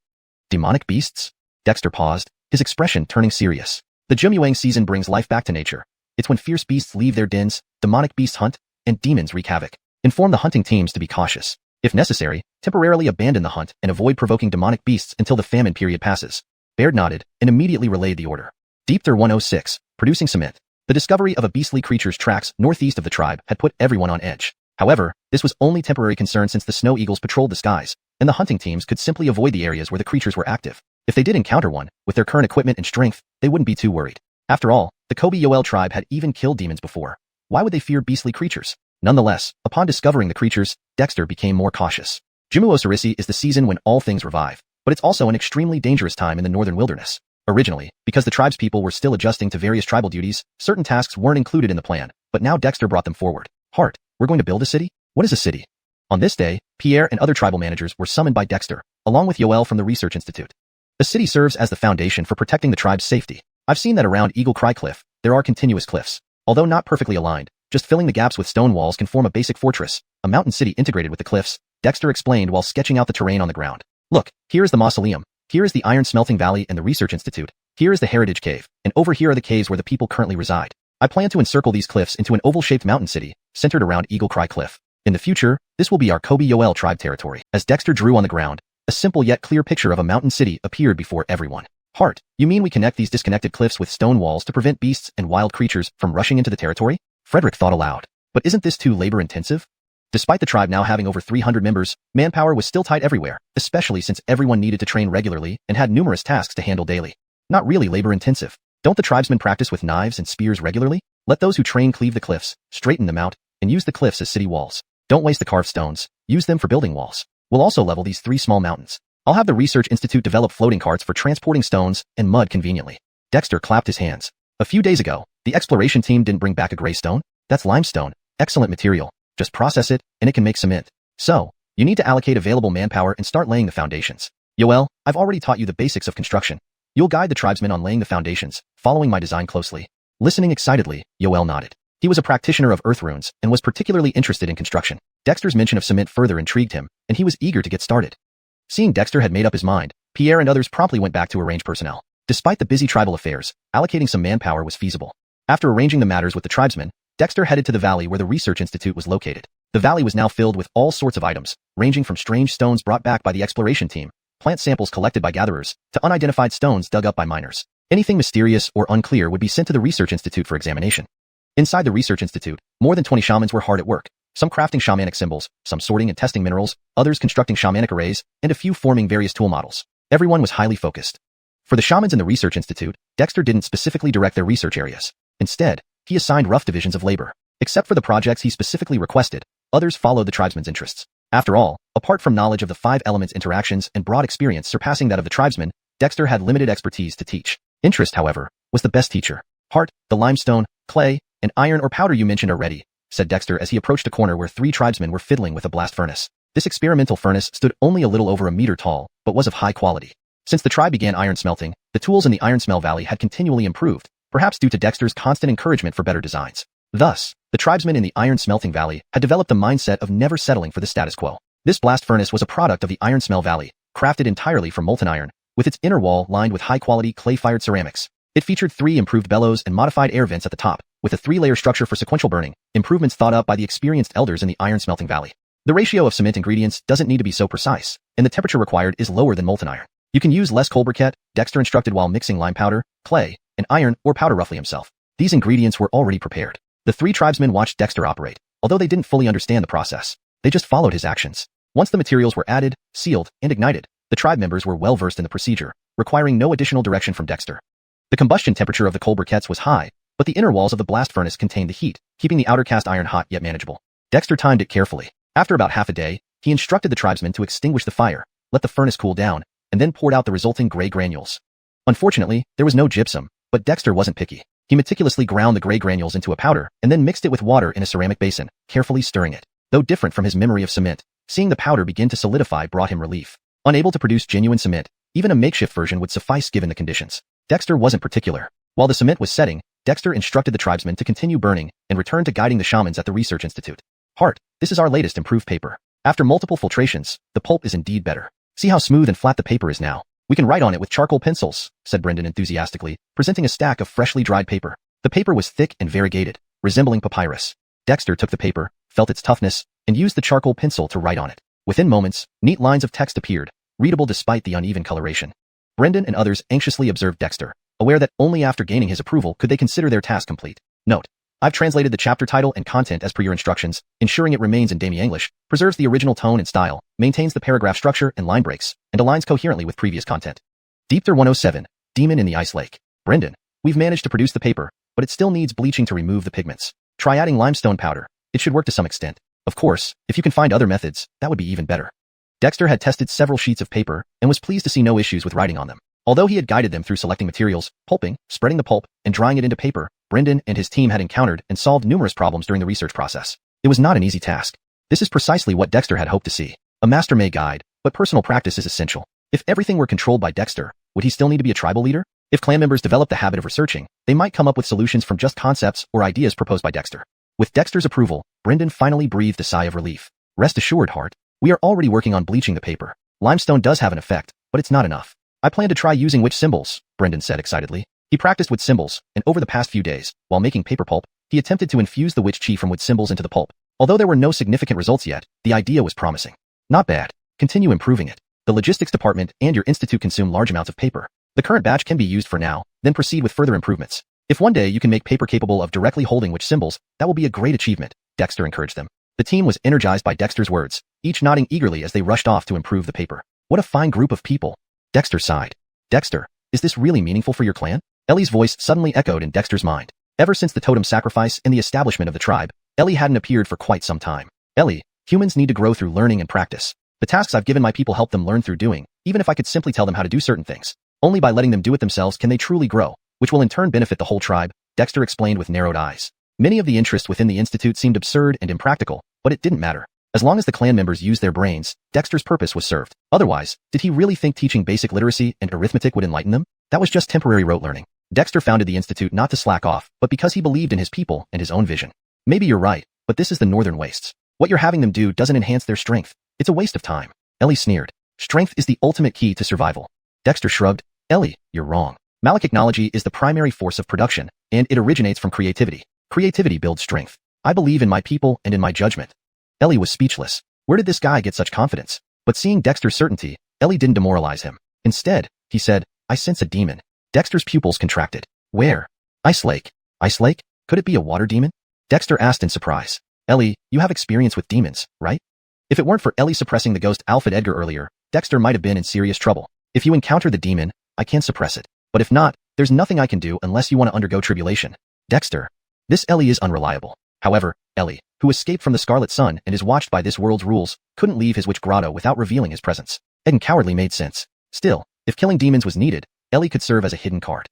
Demonic beasts? Dexter paused, his expression turning serious. The Xiuxian season brings life back to nature. It's when fierce beasts leave their dens, demonic beasts hunt, and demons wreak havoc. Inform the hunting teams to be cautious. If necessary, temporarily abandon the hunt and avoid provoking demonic beasts until the famine period passes. Baird nodded and immediately relayed the order. Deepther 106, producing cement. The discovery of a beastly creature's tracks northeast of the tribe had put everyone on edge. However, this was only temporary concern since the snow eagles patrolled the skies, and the hunting teams could simply avoid the areas where the creatures were active. If they did encounter one, with their current equipment and strength, they wouldn't be too worried. After all, the Kobe-Yoel tribe had even killed demons before. Why would they fear beastly creatures? Nonetheless, upon discovering the creatures, Dexter became more cautious. Jumuosarisi is the season when all things revive, but it's also an extremely dangerous time in the northern wilderness. Originally, because the tribespeople were still adjusting to various tribal duties, certain tasks weren't included in the plan, but now Dexter brought them forward. Hart, we're going to build a city? What is a city? On this day, Pierre and other tribal managers were summoned by Dexter, along with Yoel from the Research Institute. A city serves as the foundation for protecting the tribe's safety. I've seen that around Eagle Cry Cliff, there are continuous cliffs. Although not perfectly aligned, just filling the gaps with stone walls can form a basic fortress, a mountain city integrated with the cliffs, Dexter explained while sketching out the terrain on the ground. Look, here is the mausoleum, here is the iron smelting valley and the Research Institute, here is the Heritage Cave, and over here are the caves where the people currently reside. I plan to encircle these cliffs into an oval-shaped mountain city, centered around Eagle Cry Cliff. In the future, this will be our Kobe-Yoel tribe territory. As Dexter drew on the ground, a simple yet clear picture of a mountain city appeared before everyone. Hart, you mean we connect these disconnected cliffs with stone walls to prevent beasts and wild creatures from rushing into the territory? Frederick thought aloud. But isn't this too labor-intensive? Despite the tribe now having over 300 members, manpower was still tight everywhere, especially since everyone needed to train regularly and had numerous tasks to handle daily. Not really labor-intensive. Don't the tribesmen practice with knives and spears regularly? Let those who train cleave the cliffs, straighten them out, and use the cliffs as city walls. Don't waste the carved stones. Use them for building walls. We'll also level these 3 small mountains. I'll have the Research Institute develop floating carts for transporting stones and mud conveniently. Dexter clapped his hands. A few days ago, the exploration team didn't bring back a gray stone? That's limestone. Excellent material. Just process it, and it can make cement. So, you need to allocate available manpower and start laying the foundations. Yoel, I've already taught you the basics of construction. You'll guide the tribesmen on laying the foundations, following my design closely. Listening excitedly, Yoel nodded. He was a practitioner of earth runes and was particularly interested in construction. Dexter's mention of cement further intrigued him, and he was eager to get started. Seeing Dexter had made up his mind, Pierre and others promptly went back to arrange personnel. Despite the busy tribal affairs, allocating some manpower was feasible. After arranging the matters with the tribesmen, Dexter headed to the valley where the Research Institute was located. The valley was now filled with all sorts of items, ranging from strange stones brought back by the exploration team, plant samples collected by gatherers, to unidentified stones dug up by miners. Anything mysterious or unclear would be sent to the Research Institute for examination. Inside the Research Institute, more than 20 shamans were hard at work, some crafting shamanic symbols, some sorting and testing minerals, others constructing shamanic arrays, and a few forming various tool models. Everyone was highly focused. For the shamans in the Research Institute, Dexter didn't specifically direct their research areas. Instead, he assigned rough divisions of labor. Except for the projects he specifically requested, others followed the tribesmen's interests. After all, apart from knowledge of the 5 elements interactions and broad experience surpassing that of the tribesmen, Dexter had limited expertise to teach. Interest, however, was the best teacher. Hart, the limestone, clay, and iron or powder you mentioned are ready, said Dexter as he approached a corner where 3 tribesmen were fiddling with a blast furnace. This experimental furnace stood only a little over a meter tall, but was of high quality. Since the tribe began iron smelting, the tools in the Iron Smell Valley had continually improved, perhaps due to Dexter's constant encouragement for better designs. Thus, the tribesmen in the Iron Smelting Valley had developed the mindset of never settling for the status quo. This blast furnace was a product of the Iron Smell Valley, crafted entirely from molten iron, with its inner wall lined with high-quality clay-fired ceramics. It featured 3 improved bellows and modified air vents at the top, with a 3-layer structure for sequential burning, improvements thought up by the experienced elders in the Iron Smelting Valley. The ratio of cement ingredients doesn't need to be so precise, and the temperature required is lower than molten iron. You can use less coal briquette, Dexter instructed while mixing lime powder, clay, and iron or powder roughly himself. These ingredients were already prepared. The 3 tribesmen watched Dexter operate, although they didn't fully understand the process. They just followed his actions. Once the materials were added, sealed, and ignited, the tribe members were well versed in the procedure, requiring no additional direction from Dexter. The combustion temperature of the coal briquettes was high, but the inner walls of the blast furnace contained the heat, keeping the outer cast iron hot yet manageable. Dexter timed it carefully. After about half a day, he instructed the tribesmen to extinguish the fire, let the furnace cool down, and then poured out the resulting gray granules. Unfortunately, there was no gypsum, but Dexter wasn't picky. He meticulously ground the gray granules into a powder and then mixed it with water in a ceramic basin, carefully stirring it. Though different from his memory of cement, Seeing the powder begin to solidify brought him relief. Unable to produce genuine cement, even a makeshift version would suffice given the conditions. Dexter wasn't particular. While the cement was setting, Dexter instructed the tribesmen to continue burning and return to guiding the shamans at the research institute. Hart, this is our latest improved paper. After multiple filtrations, the pulp is indeed better. See how smooth and flat the paper is now. We can write on it with charcoal pencils, said Brendan enthusiastically, presenting a stack of freshly dried paper. The paper was thick and variegated, resembling papyrus. Dexter took the paper, felt its toughness, and used the charcoal pencil to write on it. Within moments, neat lines of text appeared, readable despite the uneven coloration. Brendan and others anxiously observed Dexter, aware that only after gaining his approval could they consider their task complete. Note: I've translated the chapter title and content as per your instructions, ensuring it remains in Demi English, preserves the original tone and style, maintains the paragraph structure and line breaks, and aligns coherently with previous content. Deepther 107, Demon in the Ice Lake. Brendan, we've managed to produce the paper, but it still needs bleaching to remove the pigments. Try adding limestone powder. It should work to some extent. Of course, if you can find other methods, that would be even better. Dexter had tested several sheets of paper and was pleased to see no issues with writing on them. Although he had guided them through selecting materials, pulping, spreading the pulp, and drying it into paper, Brendan and his team had encountered and solved numerous problems during the research process. It was not an easy task. This is precisely what Dexter had hoped to see. A master may guide, but personal practice is essential. If everything were controlled by Dexter, would he still need to be a tribal leader? If clan members developed the habit of researching, they might come up with solutions from just concepts or ideas proposed by Dexter. With Dexter's approval, Brendan finally breathed a sigh of relief. Rest assured, Hart. We are already working on bleaching the paper. Limestone does have an effect, but it's not enough. I plan to try using witch symbols, Brendan said excitedly. He practiced with symbols, and over the past few days, while making paper pulp, he attempted to infuse the witch chi from wood symbols into the pulp. Although there were no significant results yet, the idea was promising. Not bad. Continue improving it. The logistics department and your institute consume large amounts of paper. The current batch can be used for now, then proceed with further improvements. If one day you can make paper capable of directly holding witch symbols, that will be a great achievement, Dexter encouraged them. The team was energized by Dexter's words, each nodding eagerly as they rushed off to improve the paper. What a fine group of people. Dexter sighed. Dexter, is this really meaningful for your clan? Ellie's voice suddenly echoed in Dexter's mind. Ever since the totem sacrifice and the establishment of the tribe, Ellie hadn't appeared for quite some time. Ellie, humans need to grow through learning and practice. The tasks I've given my people help them learn through doing, even if I could simply tell them how to do certain things. Only by letting them do it themselves can they truly grow, which will in turn benefit the whole tribe, Dexter explained with narrowed eyes. Many of the interests within the institute seemed absurd and impractical, but it didn't matter. As long as the clan members used their brains, Dexter's purpose was served. Otherwise, did he really think teaching basic literacy and arithmetic would enlighten them? That was just temporary rote learning. Dexter founded the institute not to slack off, but because he believed in his people and his own vision. Maybe you're right, but this is the northern wastes. What you're having them do doesn't enhance their strength. It's a waste of time. Ellie sneered. Strength is the ultimate key to survival. Dexter shrugged. Ellie, you're wrong. Malachtechnology is the primary force of production, and it originates from creativity. Creativity builds strength. I believe in my people and in my judgment. Ellie was speechless. Where did this guy get such confidence? But seeing Dexter's certainty, Ellie didn't demoralize him. Instead, he said, I sense a demon. Dexter's pupils contracted. Where? Ice Lake. Ice Lake? Could it be a water demon? Dexter asked in surprise. Ellie, you have experience with demons, right? If it weren't for Ellie suppressing the ghost Alfred Edgar earlier, Dexter might have been in serious trouble. If you encounter the demon, I can suppress it. But if not, there's nothing I can do unless you want to undergo tribulation. Dexter. This Ellie is unreliable. However, Ellie, who escaped from the Scarlet Sun and is watched by this world's rules, couldn't leave his witch grotto without revealing his presence. And cowardly made sense. Still, if killing demons was needed, Ellie could serve as a hidden card.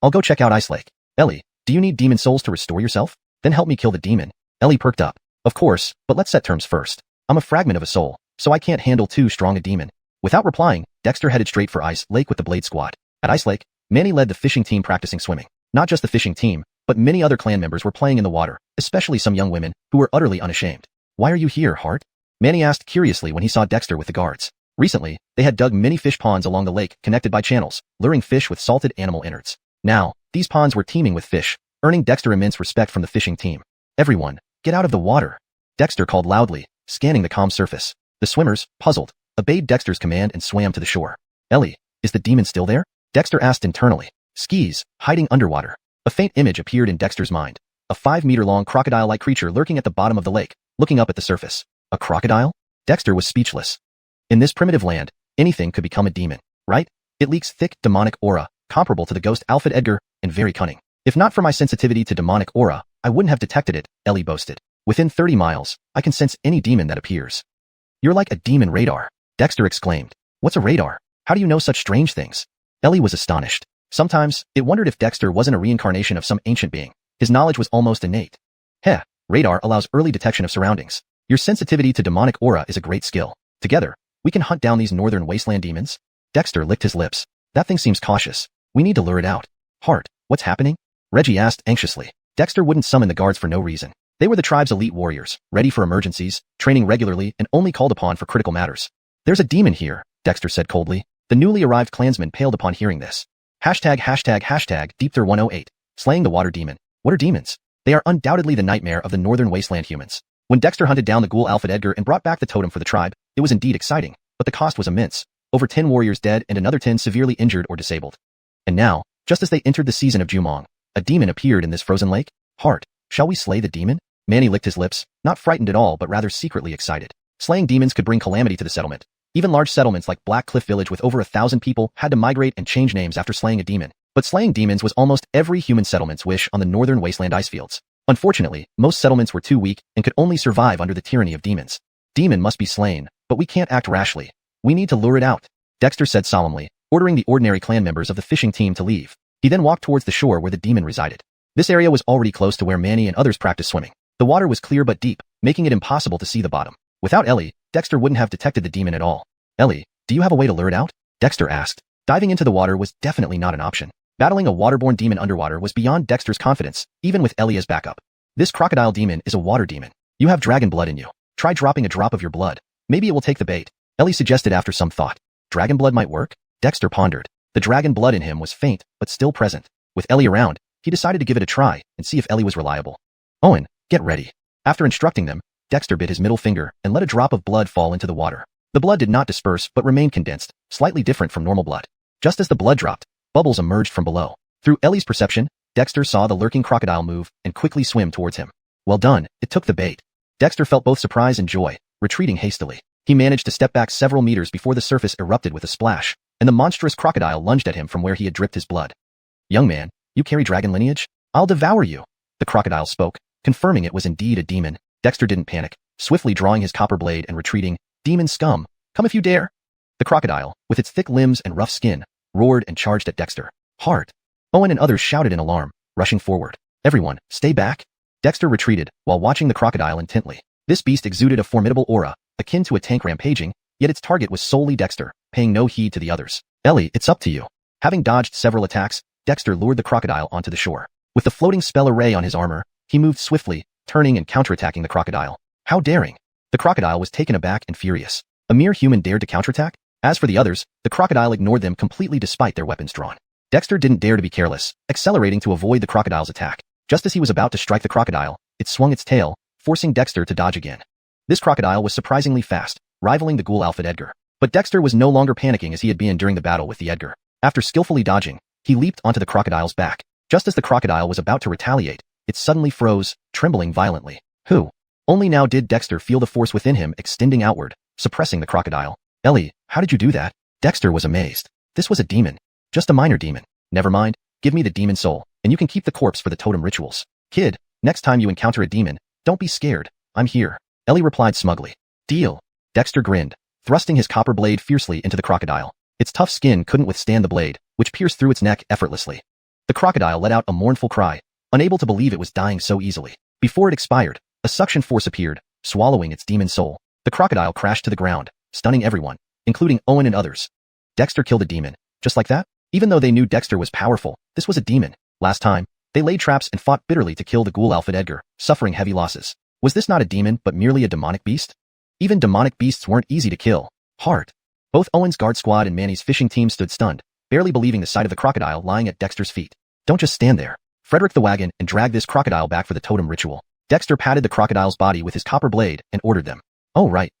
I'll go check out Ice Lake. Ellie, do you need demon souls to restore yourself? Then help me kill the demon. Ellie perked up. Of course, but let's set terms first. I'm a fragment of a soul, so I can't handle too strong a demon. Without replying, Dexter headed straight for Ice Lake with the Blade Squad. At Ice Lake, Manny led the fishing team practicing swimming. Not just the fishing team, but many other clan members were playing in the water, especially some young women, who were utterly unashamed. Why are you here, Hart? Manny asked curiously when he saw Dexter with the guards. Recently, they had dug many fish ponds along the lake connected by channels, luring fish with salted animal innards. Now, these ponds were teeming with fish, earning Dexter immense respect from the fishing team. Everyone, get out of the water! Dexter called loudly, scanning the calm surface. The swimmers, puzzled, obeyed Dexter's command and swam to the shore. Ellie, is the demon still there? Dexter asked internally. Skis, hiding underwater. A faint image appeared in Dexter's mind. A 5-meter-long crocodile-like creature lurking at the bottom of the lake, looking up at the surface. A crocodile? Dexter was speechless. In this primitive land, anything could become a demon, right? It leaks thick, demonic aura, comparable to the ghost Alfred Edgar, and very cunning. If not for my sensitivity to demonic aura, I wouldn't have detected it, Ellie boasted. Within 30 miles, I can sense any demon that appears. You're like a demon radar, Dexter exclaimed. What's a radar? How do you know such strange things? Ellie was astonished. Sometimes, it wondered if Dexter wasn't a reincarnation of some ancient being. His knowledge was almost innate. Radar allows early detection of surroundings. Your sensitivity to demonic aura is a great skill. Together, we can hunt down these northern wasteland demons. Dexter licked his lips. That thing seems cautious. We need to lure it out. Hart, what's happening? Reggie asked anxiously. Dexter wouldn't summon the guards for no reason. They were the tribe's elite warriors, ready for emergencies, training regularly, and only called upon for critical matters. There's a demon here, Dexter said coldly. The newly arrived clansman paled upon hearing this. ####Deepther108. Slaying the water demon. What are demons? They are undoubtedly the nightmare of the northern wasteland humans. When Dexter hunted down the ghoul Alfred Edgar and brought back the totem for the tribe, it was indeed exciting, but the cost was immense. Over 10 warriors dead and another 10 severely injured or disabled. And now, just as they entered the season of Jumong, a demon appeared in this frozen lake. Hart, shall we slay the demon? Manny licked his lips, not frightened at all but rather secretly excited. Slaying demons could bring calamity to the settlement. Even large settlements like Black Cliff Village with over 1,000 people had to migrate and change names after slaying a demon. But slaying demons was almost every human settlement's wish on the northern wasteland ice fields. Unfortunately, most settlements were too weak and could only survive under the tyranny of demons. Demon must be slain, but we can't act rashly. We need to lure it out, Dexter said solemnly, ordering the ordinary clan members of the fishing team to leave. He then walked towards the shore where the demon resided. This area was already close to where Manny and others practiced swimming. The water was clear but deep, making it impossible to see the bottom. Without Ellie, Dexter wouldn't have detected the demon at all. Ellie, do you have a way to lure it out? Dexter asked. Diving into the water was definitely not an option. Battling a waterborne demon underwater was beyond Dexter's confidence, even with Ellie as backup. This crocodile demon is a water demon. You have dragon blood in you. Try dropping a drop of your blood. Maybe it will take the bait, Ellie suggested after some thought. Dragon blood might work? Dexter pondered. The dragon blood in him was faint, but still present. With Ellie around, he decided to give it a try and see if Ellie was reliable. Owen, get ready. After instructing them, Dexter bit his middle finger and let a drop of blood fall into the water. The blood did not disperse but remained condensed, slightly different from normal blood. Just as the blood dropped, bubbles emerged from below. Through Ellie's perception, Dexter saw the lurking crocodile move and quickly swim towards him. Well done, it took the bait. Dexter felt both surprise and joy, retreating hastily. He managed to step back several meters before the surface erupted with a splash, and the monstrous crocodile lunged at him from where he had dripped his blood. Young man, you carry dragon lineage? I'll devour you. The crocodile spoke, confirming it was indeed a demon. Dexter didn't panic, swiftly drawing his copper blade and retreating. Demon scum, come if you dare. The crocodile, with its thick limbs and rough skin, roared and charged at Dexter. Hart. Owen and others shouted in alarm, rushing forward. Everyone, stay back. Dexter retreated, while watching the crocodile intently. This beast exuded a formidable aura, akin to a tank rampaging, yet its target was solely Dexter, paying no heed to the others. Ellie, it's up to you. Having dodged several attacks, Dexter lured the crocodile onto the shore. With the floating spell array on his armor, he moved swiftly, turning and counterattacking the crocodile. How daring! The crocodile was taken aback and furious. A mere human dared to counterattack? As for the others, the crocodile ignored them completely despite their weapons drawn. Dexter didn't dare to be careless, accelerating to avoid the crocodile's attack. Just as he was about to strike the crocodile, it swung its tail, forcing Dexter to dodge again. This crocodile was surprisingly fast, rivaling the ghoul Alfred Edgar. But Dexter was no longer panicking as he had been during the battle with the Edgar. After skillfully dodging, he leaped onto the crocodile's back. Just as the crocodile was about to retaliate, it suddenly froze, trembling violently. Who? Only now did Dexter feel the force within him extending outward, suppressing the crocodile. Ellie, how did you do that? Dexter was amazed. This was a demon. Just a minor demon. Never mind, give me the demon soul, and you can keep the corpse for the totem rituals. Kid, next time you encounter a demon, don't be scared. I'm here. Ellie replied smugly. Deal. Dexter grinned, thrusting his copper blade fiercely into the crocodile. Its tough skin couldn't withstand the blade, which pierced through its neck effortlessly. The crocodile let out a mournful cry, unable to believe it was dying so easily. Before it expired, a suction force appeared, swallowing its demon soul. The crocodile crashed to the ground, stunning everyone, including Owen and others. Dexter killed a demon. Just like that? Even though they knew Dexter was powerful, this was a demon. Last time, they laid traps and fought bitterly to kill the ghoul Alfred Edgar, suffering heavy losses. Was this not a demon but merely a demonic beast? Even demonic beasts weren't easy to kill. Hart. Both Owen's guard squad and Manny's fishing team stood stunned, barely believing the sight of the crocodile lying at Dexter's feet. Don't just stand there. Frederick the wagon and drag this crocodile back for the totem ritual. Dexter patted the crocodile's body with his copper blade and ordered them. Oh right.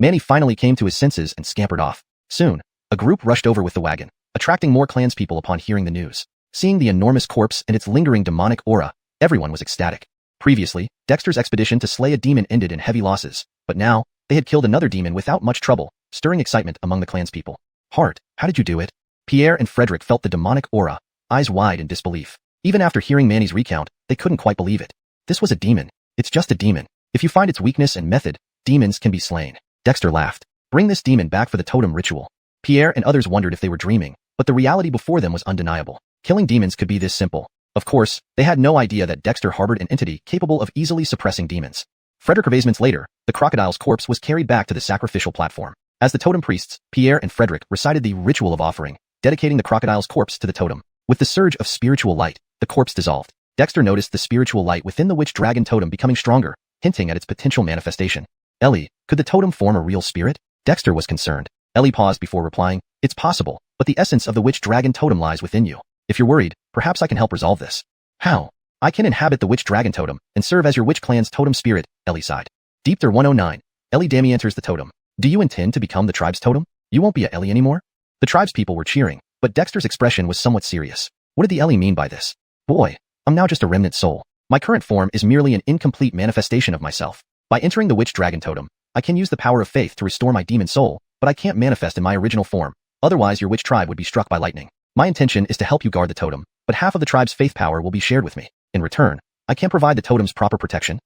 Manny finally came to his senses and scampered off. Soon, a group rushed over with the wagon, attracting more clanspeople upon hearing the news. Seeing the enormous corpse and its lingering demonic aura, everyone was ecstatic. Previously, Dexter's expedition to slay a demon ended in heavy losses, but now, they had killed another demon without much trouble, stirring excitement among the clanspeople. Hart, how did you do it? Pierre and Frederick felt the demonic aura, eyes wide in disbelief. Even after hearing Manny's recount, they couldn't quite believe it. This was a demon. It's just a demon. If you find its weakness and method, demons can be slain. Dexter laughed. Bring this demon back for the totem ritual. Pierre and others wondered if they were dreaming, but the reality before them was undeniable. Killing demons could be this simple. Of course, they had no idea that Dexter harbored an entity capable of easily suppressing demons. Frederick later, the crocodile's corpse was carried back to the sacrificial platform. As the totem priests, Pierre and Frederick recited the ritual of offering, dedicating the crocodile's corpse to the totem. With the surge of spiritual light, the corpse dissolved. Dexter noticed the spiritual light within the witch dragon totem becoming stronger, hinting at its potential manifestation. Ellie, could the totem form a real spirit? Dexter was concerned. Ellie paused before replying, it's possible, but the essence of the witch dragon totem lies within you. If you're worried, perhaps I can help resolve this. How? I can inhabit the witch dragon totem and serve as your witch clan's totem spirit, Ellie sighed. Deepter 109. Ellie Dammy enters the totem. Do you intend to become the tribe's totem? You won't be a Ellie anymore? The tribe's people were cheering, but Dexter's expression was somewhat serious. What did the Ellie mean by this? Boy, I'm now just a remnant soul. My current form is merely an incomplete manifestation of myself. By entering the witch dragon totem, I can use the power of faith to restore my demon soul, but I can't manifest in my original form. Otherwise your witch tribe would be struck by lightning. My intention is to help you guard the totem, but half of the tribe's faith power will be shared with me. In return, I can provide the totem's proper protection.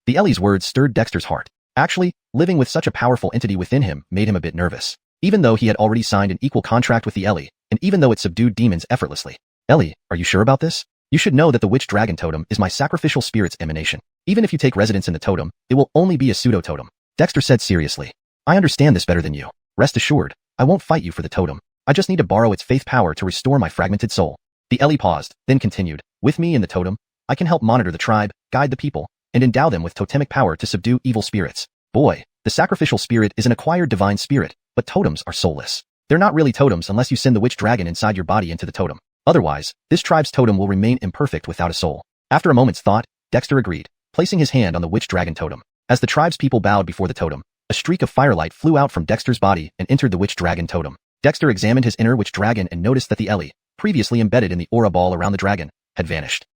The Ellie's words stirred Dexter's heart. Actually, living with such a powerful entity within him made him a bit nervous. Even though he had already signed an equal contract with the Ellie, and even though it subdued demons effortlessly. Ellie, are you sure about this? You should know that the witch dragon totem is my sacrificial spirit's emanation. Even if you take residence in the totem, it will only be a pseudo-totem. Dexter said seriously. I understand this better than you. Rest assured, I won't fight you for the totem. I just need to borrow its faith power to restore my fragmented soul. The Ellie paused, then continued. With me in the totem, I can help monitor the tribe, guide the people, and endow them with totemic power to subdue evil spirits. Boy, the sacrificial spirit is an acquired divine spirit, but totems are soulless. They're not really totems unless you send the witch dragon inside your body into the totem. Otherwise, this tribe's totem will remain imperfect without a soul. After a moment's thought, Dexter agreed, placing his hand on the witch dragon totem. As the tribe's people bowed before the totem, a streak of firelight flew out from Dexter's body and entered the witch dragon totem. Dexter examined his inner witch dragon and noticed that the Ellie, previously embedded in the aura ball around the dragon, had vanished.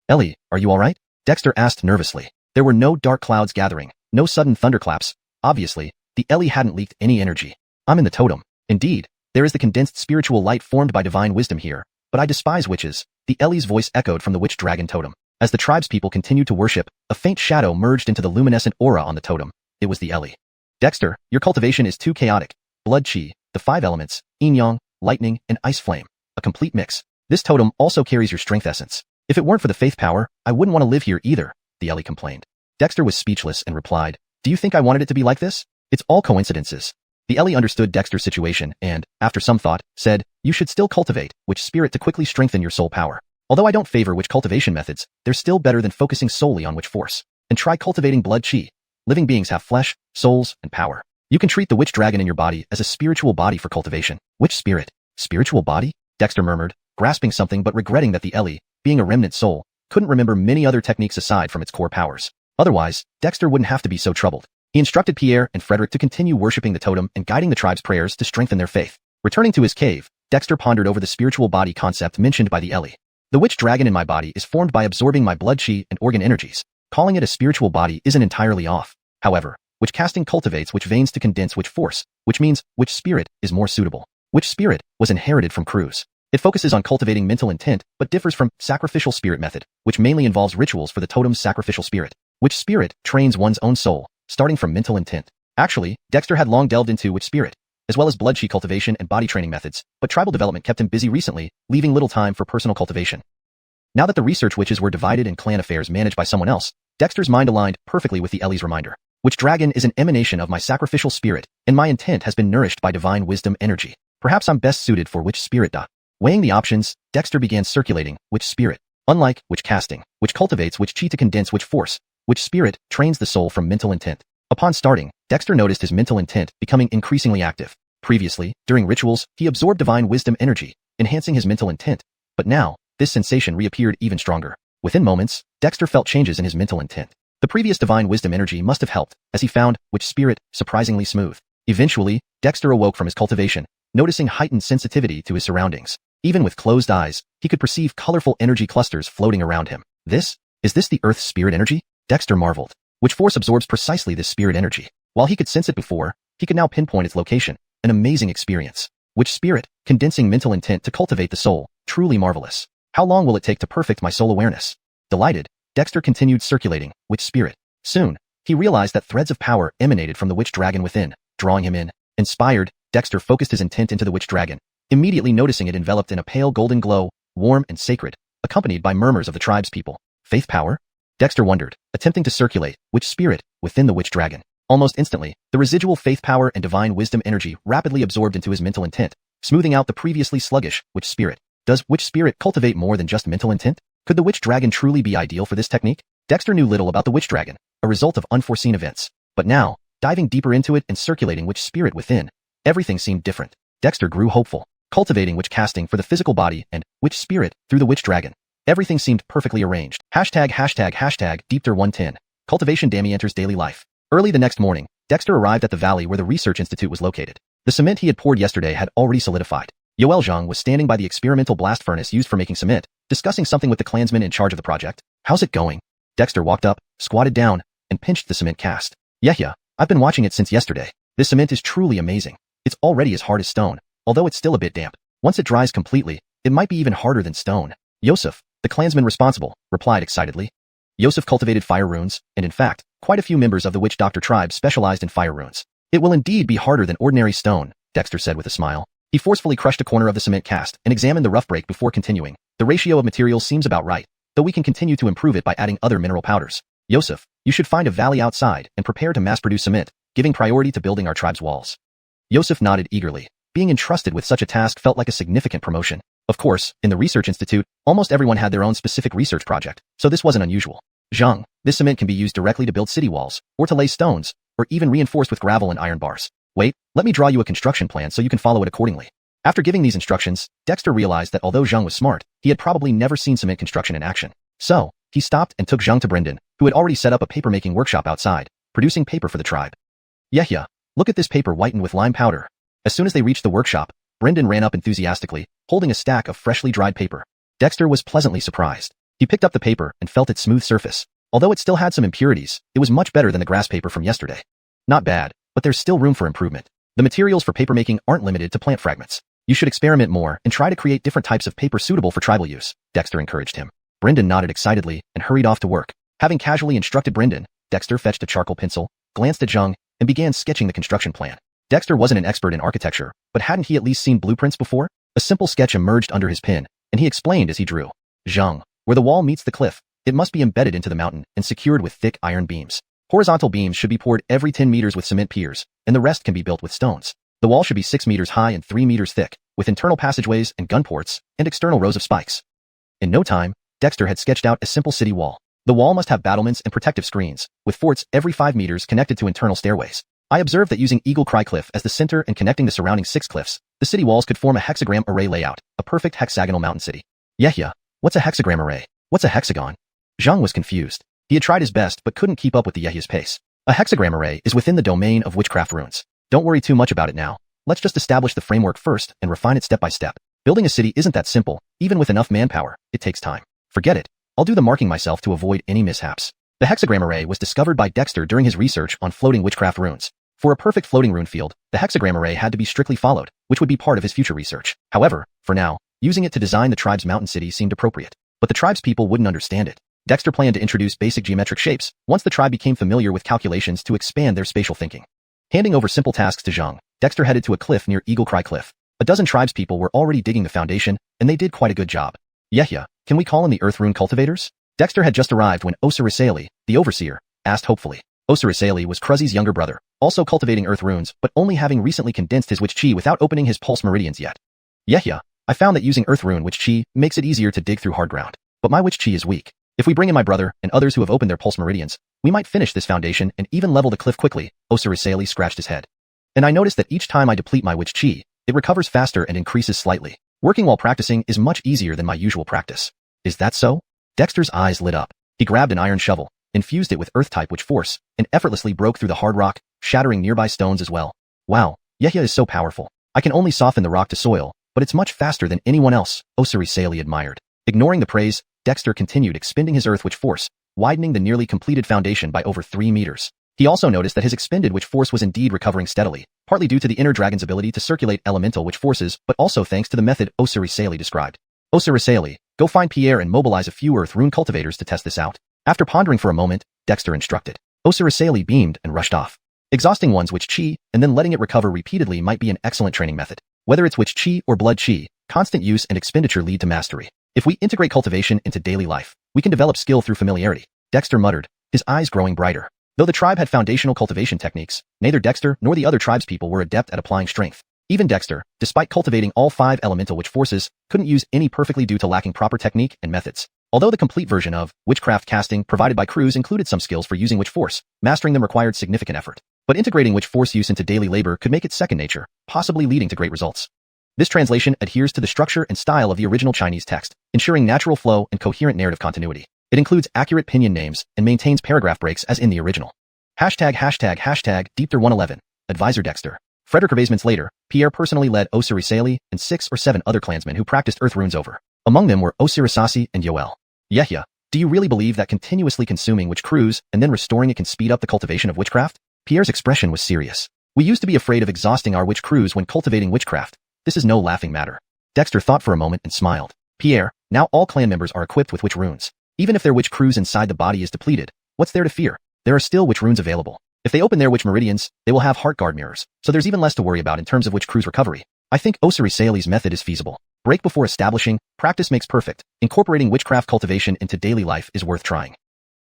Ellie, are you alright? Dexter asked nervously. There were no dark clouds gathering, no sudden thunderclaps. Obviously, the Ellie hadn't leaked any energy. I'm in the totem. Indeed, there is the condensed spiritual light formed by divine wisdom here, but I despise witches. The Ellie's voice echoed from the witch dragon totem. As the tribespeople continued to worship, a faint shadow merged into the luminescent aura on the totem. It was the Ellie. Dexter, your cultivation is too chaotic. Blood chi, the 5 elements, yin-yang, lightning, and ice flame. A complete mix. This totem also carries your strength essence. If it weren't for the faith power, I wouldn't want to live here either, the Ellie complained. Dexter was speechless and replied, do you think I wanted it to be like this? It's all coincidences. The Ellie understood Dexter's situation and, after some thought, said, you should still cultivate witch spirit to quickly strengthen your soul power. Although I don't favor witch cultivation methods, they're still better than focusing solely on witch force. And try cultivating blood chi. Living beings have flesh, souls, and power. You can treat the witch dragon in your body as a spiritual body for cultivation. Witch spirit? Spiritual body? Dexter murmured, grasping something but regretting that the Ellie, being a remnant soul, couldn't remember many other techniques aside from its core powers. Otherwise, Dexter wouldn't have to be so troubled. He instructed Pierre and Frederick to continue worshipping the totem and guiding the tribe's prayers to strengthen their faith. Returning to his cave, Dexter pondered over the spiritual body concept mentioned by the Ellie. The witch dragon in my body is formed by absorbing my blood chi and organ energies. Calling it a spiritual body isn't entirely off. However, witch casting cultivates witch veins to condense witch force, which means witch spirit is more suitable. Witch spirit was inherited from Croods. It focuses on cultivating mental intent, but differs from sacrificial spirit method, which mainly involves rituals for the totem's sacrificial spirit. Witch spirit trains one's own soul, starting from mental intent. Actually, Dexter had long delved into witch spirit, as well as blood chi cultivation and body training methods, but tribal development kept him busy recently, leaving little time for personal cultivation. Now that the research witches were divided and clan affairs managed by someone else, Dexter's mind aligned perfectly with the Ellie's reminder. Witch dragon is an emanation of my sacrificial spirit, and my intent has been nourished by divine wisdom energy. Perhaps I'm best suited for witch spirit. Weighing the options, Dexter began circulating witch spirit. Unlike witch casting, which cultivates witch chi to condense witch force, witch spirit trains the soul from mental intent. Upon starting, Dexter noticed his mental intent becoming increasingly active. Previously, during rituals, he absorbed divine wisdom energy, enhancing his mental intent. But now, this sensation reappeared even stronger. Within moments, Dexter felt changes in his mental intent. The previous divine wisdom energy must have helped, as he found witch spirit surprisingly smooth. Eventually, Dexter awoke from his cultivation, noticing heightened sensitivity to his surroundings. Even with closed eyes, he could perceive colorful energy clusters floating around him. Is this the Earth's spirit energy? Dexter marveled. Witch force absorbs precisely this spirit energy. While he could sense it before, he could now pinpoint its location. An amazing experience. Witch spirit, condensing mental intent to cultivate the soul. Truly marvelous. How long will it take to perfect my soul awareness? Delighted, Dexter continued circulating witch spirit. Soon, he realized that threads of power emanated from the witch dragon within, drawing him in. Inspired, Dexter focused his intent into the witch dragon, immediately noticing it enveloped in a pale golden glow, warm and sacred, accompanied by murmurs of the tribe's people. Faith power? Dexter wondered, attempting to circulate witch spirit within the witch dragon. Almost instantly, the residual faith power and divine wisdom energy rapidly absorbed into his mental intent, smoothing out the previously sluggish witch spirit. Does witch spirit cultivate more than just mental intent? Could the witch dragon truly be ideal for this technique? Dexter knew little about the witch dragon, a result of unforeseen events. But now, diving deeper into it and circulating witch spirit within, everything seemed different. Dexter grew hopeful, cultivating witch casting for the physical body and witch spirit through the witch dragon. Everything seemed perfectly arranged. #Deepter110. Cultivation Dammy enters daily life. Early the next morning, Dexter arrived at the valley where the research institute was located. The cement he had poured yesterday had already solidified. Yoel Zhang was standing by the experimental blast furnace used for making cement, discussing something with the clansman in charge of the project. How's it going? Dexter walked up, squatted down, and pinched the cement cast. Yeah, I've been watching it since yesterday. This cement is truly amazing. It's already as hard as stone, although it's still a bit damp. Once it dries completely, it might be even harder than stone. Yosef, the clansman responsible, replied excitedly. Yosef cultivated fire runes, and in fact, quite a few members of the witch doctor tribe specialized in fire runes. It will indeed be harder than ordinary stone, Dexter said with a smile. He forcefully crushed a corner of the cement cast and examined the rough break before continuing. The ratio of materials seems about right, though we can continue to improve it by adding other mineral powders. Yosef, you should find a valley outside and prepare to mass-produce cement, giving priority to building our tribe's walls. Yosef nodded eagerly. Being entrusted with such a task felt like a significant promotion. Of course, in the research institute, almost everyone had their own specific research project, so this wasn't unusual. Zhang, this cement can be used directly to build city walls, or to lay stones, or even reinforced with gravel and iron bars. Wait, let me draw you a construction plan so you can follow it accordingly. After giving these instructions, Dexter realized that although Zhang was smart, he had probably never seen cement construction in action. So, he stopped and took Zhang to Brendan, who had already set up a paper-making workshop outside, producing paper for the tribe. Yeah, look at this paper whitened with lime powder. As soon as they reached the workshop, Brendan ran up enthusiastically, holding a stack of freshly dried paper. Dexter was pleasantly surprised. He picked up the paper and felt its smooth surface. Although it still had some impurities, it was much better than the grass paper from yesterday. Not bad, but there's still room for improvement. The materials for papermaking aren't limited to plant fragments. You should experiment more and try to create different types of paper suitable for tribal use, Dexter encouraged him. Brendan nodded excitedly and hurried off to work. Having casually instructed Brendan, Dexter fetched a charcoal pencil, glanced at Zhang, and began sketching the construction plan. Dexter wasn't an expert in architecture, but hadn't he at least seen blueprints before? A simple sketch emerged under his pen, and he explained as he drew. Zhang, where the wall meets the cliff, it must be embedded into the mountain and secured with thick iron beams. Horizontal beams should be poured every 10 meters with cement piers, and the rest can be built with stones. The wall should be 6 meters high and 3 meters thick, with internal passageways and gun ports, and external rows of spikes. In no time, Dexter had sketched out a simple city wall. The wall must have battlements and protective screens, with forts every 5 meters connected to internal stairways. I observed that using Eagle Cry Cliff as the center and connecting the surrounding 6 cliffs, the city walls could form a hexagram array layout, a perfect hexagonal mountain city. Yeah, what's a hexagram array? What's a hexagon? Zhang was confused. He had tried his best but couldn't keep up with the Yehia's pace. A hexagram array is within the domain of witchcraft runes. Don't worry too much about it now. Let's just establish the framework first and refine it step by step. Building a city isn't that simple. Even with enough manpower, it takes time. Forget it. I'll do the marking myself to avoid any mishaps. The hexagram array was discovered by Dexter during his research on floating witchcraft runes. For a perfect floating rune field, the hexagram array had to be strictly followed, which would be part of his future research. However, for now, using it to design the tribe's mountain city seemed appropriate. But the tribe's people wouldn't understand it. Dexter planned to introduce basic geometric shapes once the tribe became familiar with calculations to expand their spatial thinking. Handing over simple tasks to Zhang, Dexter headed to a cliff near Eagle Cry Cliff. A dozen tribespeople were already digging the foundation, and they did quite a good job. Yeah, can we call in the earth rune cultivators? Dexter had just arrived when Osirisali, the overseer, asked hopefully. Osirisali was Kruzzy's younger brother, also cultivating earth runes, but only having recently condensed his witch chi without opening his pulse meridians yet. Yeah, I found that using earth rune witch chi makes it easier to dig through hard ground. But my witch chi is weak. If we bring in my brother and others who have opened their pulse meridians, we might finish this foundation and even level the cliff quickly, Osirisali scratched his head. And I noticed that each time I deplete my witch chi, it recovers faster and increases slightly. Working while practicing is much easier than my usual practice. Is that so? Dexter's eyes lit up. He grabbed an iron shovel, infused it with earth-type witch force, and effortlessly broke through the hard rock, shattering nearby stones as well. Wow, Yehia is so powerful. I can only soften the rock to soil, but it's much faster than anyone else, Osirisali admired. Ignoring the praise, Dexter continued expending his earth witch force, widening the nearly completed foundation by over 3 meters. He also noticed that his expended witch force was indeed recovering steadily, partly due to the inner dragon's ability to circulate elemental witch forces, but also thanks to the method Osirisali described. Osirisali, go find Pierre and mobilize a few earth rune cultivators to test this out. After pondering for a moment, Dexter instructed. Osirisali beamed and rushed off. Exhausting one's witch chi and then letting it recover repeatedly might be an excellent training method. Whether it's witch chi or blood chi, constant use and expenditure lead to mastery. If we integrate cultivation into daily life, we can develop skill through familiarity. Dexter muttered, his eyes growing brighter. Though the tribe had foundational cultivation techniques, neither Dexter nor the other tribespeople were adept at applying strength. Even Dexter, despite cultivating all 5 elemental witch forces, couldn't use any perfectly due to lacking proper technique and methods. Although the complete version of witchcraft casting provided by Croods included some skills for using witch force, mastering them required significant effort. But integrating witch force use into daily labor could make it second nature, possibly leading to great results. This translation adheres to the structure and style of the original Chinese text, ensuring natural flow and coherent narrative continuity. It includes accurate pinyin names and maintains paragraph breaks as in the original. ###Deepter111, Advisor Dexter. Frederick months later, Pierre personally led Osirisali and 6 or 7 other clansmen who practiced earth runes over. Among them were Osirisasi and Yoel. Yehia, do you really believe that continuously consuming witch crews and then restoring it can speed up the cultivation of witchcraft? Pierre's expression was serious. We used to be afraid of exhausting our witch crews when cultivating witchcraft. This is no laughing matter. Dexter thought for a moment and smiled. Pierre, now all clan members are equipped with witch runes. Even if their witch crews inside the body is depleted, what's there to fear? There are still witch runes available. If they open their witch meridians, they will have heart guard mirrors, so there's even less to worry about in terms of witch crews recovery. I think Osirisali's method is feasible. Break before establishing, practice makes perfect. Incorporating witchcraft cultivation into daily life is worth trying.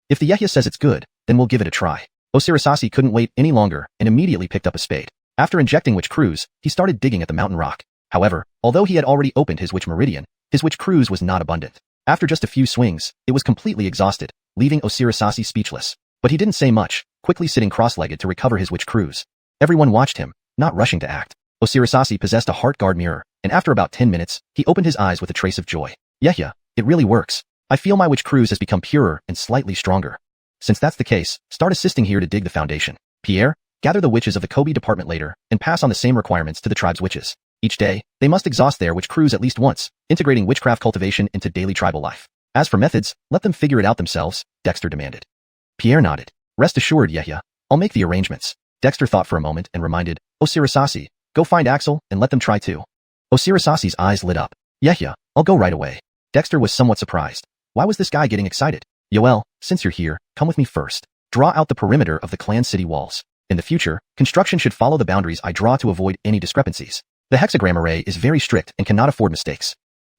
If the Yehia says it's good, then we'll give it a try. Osirisasi couldn't wait any longer and immediately picked up a spade. After injecting witch crews, he started digging at the mountain rock. However, although he had already opened his witch meridian, his witch crews was not abundant. After just a few swings, it was completely exhausted, leaving Osirisasi speechless. But he didn't say much, quickly sitting cross-legged to recover his witch crews. Everyone watched him, not rushing to act. Osirisasi possessed a heart guard mirror, and after about 10 minutes, he opened his eyes with a trace of joy. Yehia, it really works. I feel my witch crews has become purer and slightly stronger. Since that's the case, start assisting here to dig the foundation. Pierre, gather the witches of the Kobe department later, and pass on the same requirements to the tribe's witches. Each day, they must exhaust their witch crews at least once, integrating witchcraft cultivation into daily tribal life. As for methods, let them figure it out themselves, Dexter demanded. Pierre nodded. Rest assured, Yehia, I'll make the arrangements. Dexter thought for a moment and reminded, Osirisasi, go find Axel and let them try too. Osirisasi's eyes lit up. Yehia, I'll go right away. Dexter was somewhat surprised. Why was this guy getting excited? Yoel, since you're here, come with me first. Draw out the perimeter of the clan city walls. In the future, construction should follow the boundaries I draw to avoid any discrepancies. The hexagram array is very strict and cannot afford mistakes.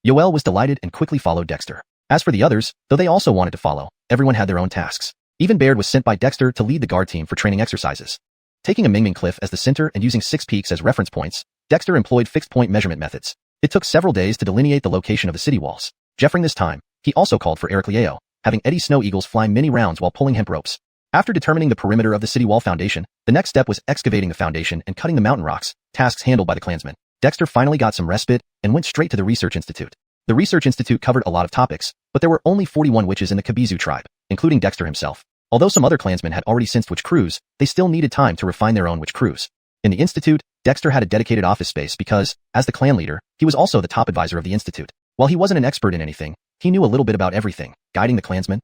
Yoel was delighted and quickly followed Dexter. As for the others, though they also wanted to follow, everyone had their own tasks. Even Baird was sent by Dexter to lead the guard team for training exercises. Taking a Mingming cliff as the center and using 6 peaks as reference points, Dexter employed fixed-point measurement methods. It took several days to delineate the location of the city walls. Jeffering this time, he also called for Ericleo, having Eddie Snow Eagles fly many rounds while pulling hemp ropes. After determining the perimeter of the city wall foundation, the next step was excavating the foundation and cutting the mountain rocks, tasks handled by the clansmen. Dexter finally got some respite and went straight to the Research Institute. The Research Institute covered a lot of topics, but there were only 41 witches in the Kabizu tribe, including Dexter himself. Although some other clansmen had already sensed witch crews, they still needed time to refine their own witch crews. In the Institute, Dexter had a dedicated office space because, as the clan leader, he was also the top advisor of the Institute. While he wasn't an expert in anything, he knew a little bit about everything, guiding the clansmen.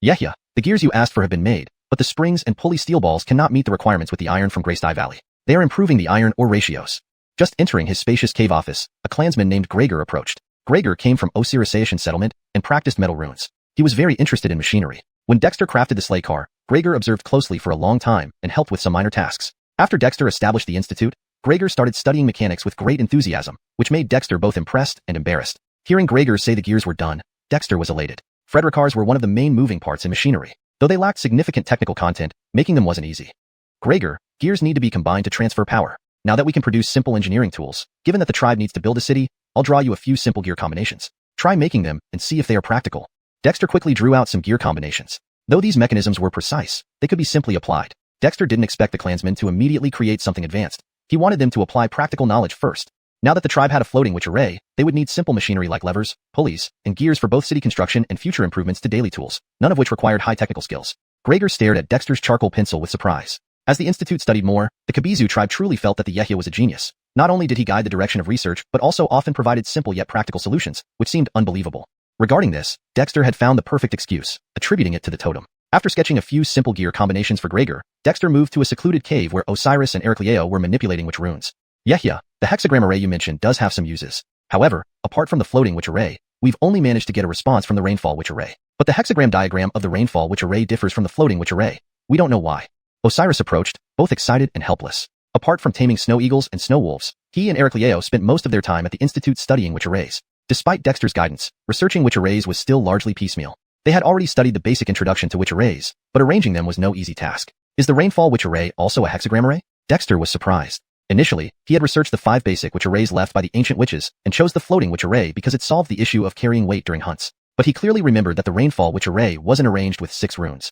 Yehia, the gears you asked for have been made, but the springs and pulley steel balls cannot meet the requirements with the iron from Greysteye Valley. They are improving the iron ore ratios. Just entering his spacious cave office, a clansman named Gregor approached. Gregor came from Osirisasian settlement and practiced metal runes. He was very interested in machinery. When Dexter crafted the sleigh car, Gregor observed closely for a long time and helped with some minor tasks. After Dexter established the institute, Gregor started studying mechanics with great enthusiasm, which made Dexter both impressed and embarrassed. Hearing Gregor say the gears were done, Dexter was elated. Frederick cars were one of the main moving parts in machinery. Though they lacked significant technical content, making them wasn't easy. Gregor, gears need to be combined to transfer power. Now that we can produce simple engineering tools, given that the tribe needs to build a city, I'll draw you a few simple gear combinations. Try making them and see if they are practical. Dexter quickly drew out some gear combinations. Though these mechanisms were precise, they could be simply applied. Dexter didn't expect the clansmen to immediately create something advanced. He wanted them to apply practical knowledge first. Now that the tribe had a floating witch array, they would need simple machinery like levers, pulleys, and gears for both city construction and future improvements to daily tools, none of which required high technical skills. Gregor stared at Dexter's charcoal pencil with surprise. As the Institute studied more, the Kabizu tribe truly felt that the Yehia was a genius. Not only did he guide the direction of research, but also often provided simple yet practical solutions, which seemed unbelievable. Regarding this, Dexter had found the perfect excuse, attributing it to the totem. After sketching a few simple gear combinations for Gregor, Dexter moved to a secluded cave where Osiris and Ericleo were manipulating witch runes. Yehia, the hexagram array you mentioned does have some uses. However, apart from the floating witch array, we've only managed to get a response from the rainfall witch array. But the hexagram diagram of the rainfall witch array differs from the floating witch array. We don't know why. Osiris approached, both excited and helpless. Apart from taming snow eagles and snow wolves, he and Ericleo spent most of their time at the Institute studying witch arrays. Despite Dexter's guidance, researching witch arrays was still largely piecemeal. They had already studied the basic introduction to witch arrays, but arranging them was no easy task. Is the rainfall witch array also a hexagram array? Dexter was surprised. Initially, he had researched the 5 basic witch arrays left by the ancient witches and chose the floating witch array because it solved the issue of carrying weight during hunts. But he clearly remembered that the rainfall witch array wasn't arranged with 6 runes.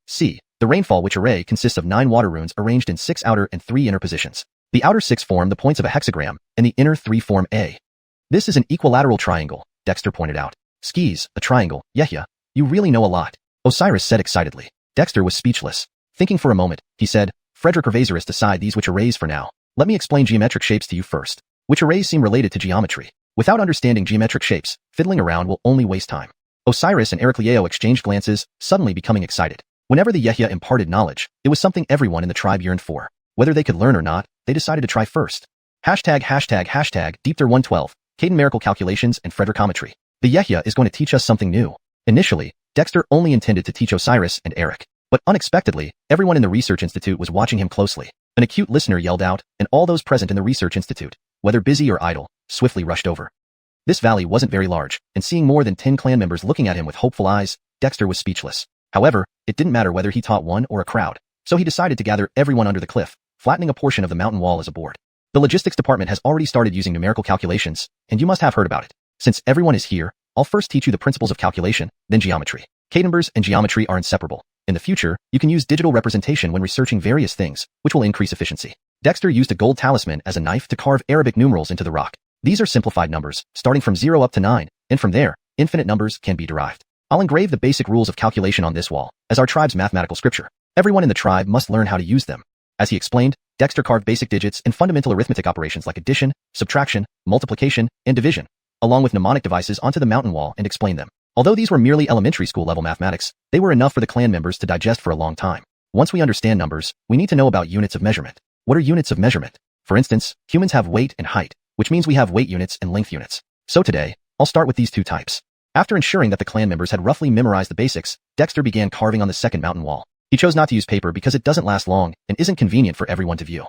See, the rainfall witch array consists of 9 water runes arranged in 6 outer and 3 inner positions. The outer 6 form the points of a hexagram, and the inner 3 form a. This is an equilateral triangle, Dexter pointed out. Skis, a triangle, you really know a lot, Osiris said excitedly. Dexter was speechless. Thinking for a moment, he said, Frederick Gervasirus decide these witch arrays for now. Let me explain geometric shapes to you first. Witch arrays seem related to geometry. Without understanding geometric shapes, fiddling around will only waste time. Osiris and Ericleo exchanged glances, suddenly becoming excited. Whenever the Yehya imparted knowledge, it was something everyone in the tribe yearned for. Whether they could learn or not, they decided to try first. #Deepther112, Caden Miracle Calculations and Fredericometry. The Yehya is going to teach us something new. Initially, Dexter only intended to teach Osiris and Eric. But unexpectedly, everyone in the research institute was watching him closely. An acute listener yelled out, and all those present in the research institute, whether busy or idle, swiftly rushed over. This valley wasn't very large, and seeing more than 10 clan members looking at him with hopeful eyes, Dexter was speechless. However, it didn't matter whether he taught one or a crowd, so he decided to gather everyone under the cliff, flattening a portion of the mountain wall as a board. The logistics department has already started using numerical calculations, and you must have heard about it. Since everyone is here, I'll first teach you the principles of calculation, then geometry. Numbers and geometry are inseparable. In the future, you can use digital representation when researching various things, which will increase efficiency. Dexter used a gold talisman as a knife to carve Arabic numerals into the rock. These are simplified numbers, starting from 0 up to 9, and from there, infinite numbers can be derived. I'll engrave the basic rules of calculation on this wall, as our tribe's mathematical scripture. Everyone in the tribe must learn how to use them. As he explained, Dexter carved basic digits and fundamental arithmetic operations like addition, subtraction, multiplication, and division, along with mnemonic devices onto the mountain wall and explained them. Although these were merely elementary school level mathematics, they were enough for the clan members to digest for a long time. Once we understand numbers, we need to know about units of measurement. What are units of measurement? For instance, humans have weight and height, which means we have weight units and length units. So today, I'll start with these 2 types. After ensuring that the clan members had roughly memorized the basics, Dexter began carving on the second mountain wall. He chose not to use paper because it doesn't last long and isn't convenient for everyone to view.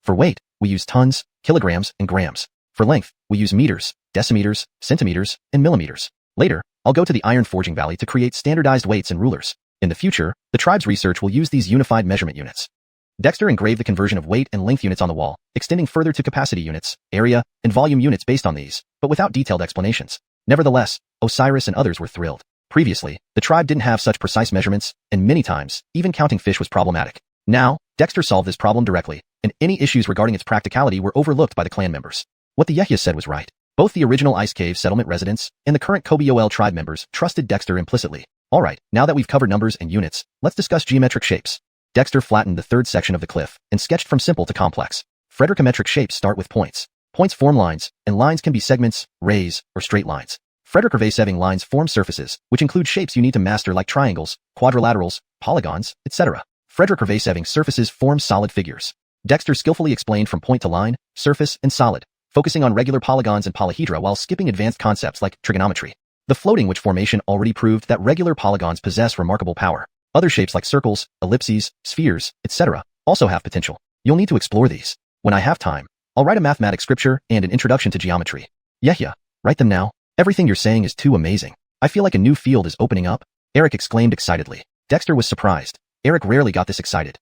For weight, we use tons, kilograms, and grams. For length, we use meters, decimeters, centimeters, and millimeters. Later, I'll go to the Iron Forging Valley to create standardized weights and rulers. In the future, the tribe's research will use these unified measurement units. Dexter engraved the conversion of weight and length units on the wall, extending further to capacity units, area, and volume units based on these, but without detailed explanations. Nevertheless, Osiris and others were thrilled. Previously, the tribe didn't have such precise measurements, and many times, even counting fish was problematic. Now, Dexter solved this problem directly, and any issues regarding its practicality were overlooked by the clan members. What the Yehya said was right. Both the original Ice Cave settlement residents and the current Kobe-OL tribe members trusted Dexter implicitly. Alright, now that we've covered numbers and units, let's discuss geometric shapes. Dexter flattened the 3rd section of the cliff and sketched from simple to complex. Fredericometric shapes start with points. Points form lines, and lines can be segments, rays, or straight lines. Frederick-Gervaseving lines form surfaces, which include shapes you need to master like triangles, quadrilaterals, polygons, etc. Frederick-Gervaseving surfaces form solid figures. Dexter skillfully explained from point to line, surface, and solid, focusing on regular polygons and polyhedra while skipping advanced concepts like trigonometry. The floating witch formation already proved that regular polygons possess remarkable power. Other shapes like circles, ellipses, spheres, etc. also have potential. You'll need to explore these. When I have time, I'll write a mathematics scripture and an introduction to geometry. Yehya, write them now. Everything you're saying is too amazing. I feel like a new field is opening up. Eric exclaimed excitedly. Dexter was surprised. Eric rarely got this excited.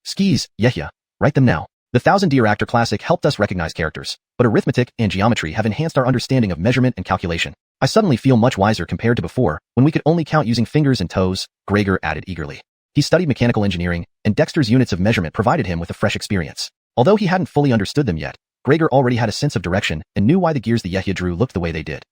Skis, Yehya, write them now. The Thousand Deer Actor Classic helped us recognize characters, but arithmetic and geometry have enhanced our understanding of measurement and calculation. I suddenly feel much wiser compared to before, when we could only count using fingers and toes, Gregor added eagerly. He studied mechanical engineering, and Dexter's units of measurement provided him with a fresh experience. Although he hadn't fully understood them yet, Gregor already had a sense of direction and knew why the gears the Yehya drew looked the way they did.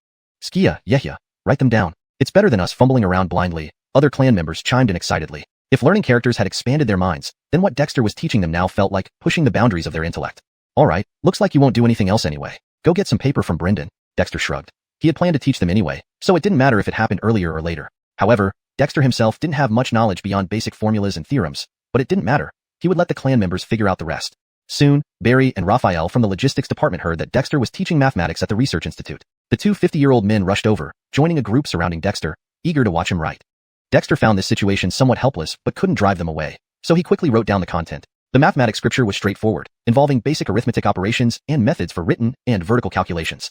Skia, Yehya, write them down. It's better than us fumbling around blindly. Other clan members chimed in excitedly. If learning characters had expanded their minds, then what Dexter was teaching them now felt like pushing the boundaries of their intellect. Alright, looks like you won't do anything else anyway. Go get some paper from Brendan, Dexter shrugged. He had planned to teach them anyway, so it didn't matter if it happened earlier or later. However, Dexter himself didn't have much knowledge beyond basic formulas and theorems, but it didn't matter. He would let the clan members figure out the rest. Soon, Barry and Raphael from the logistics department heard that Dexter was teaching mathematics at the research institute. The 2 50-year-old men rushed over, joining a group surrounding Dexter, eager to watch him write. Dexter found this situation somewhat helpless but couldn't drive them away, so he quickly wrote down the content. The mathematics scripture was straightforward, involving basic arithmetic operations and methods for written and vertical calculations.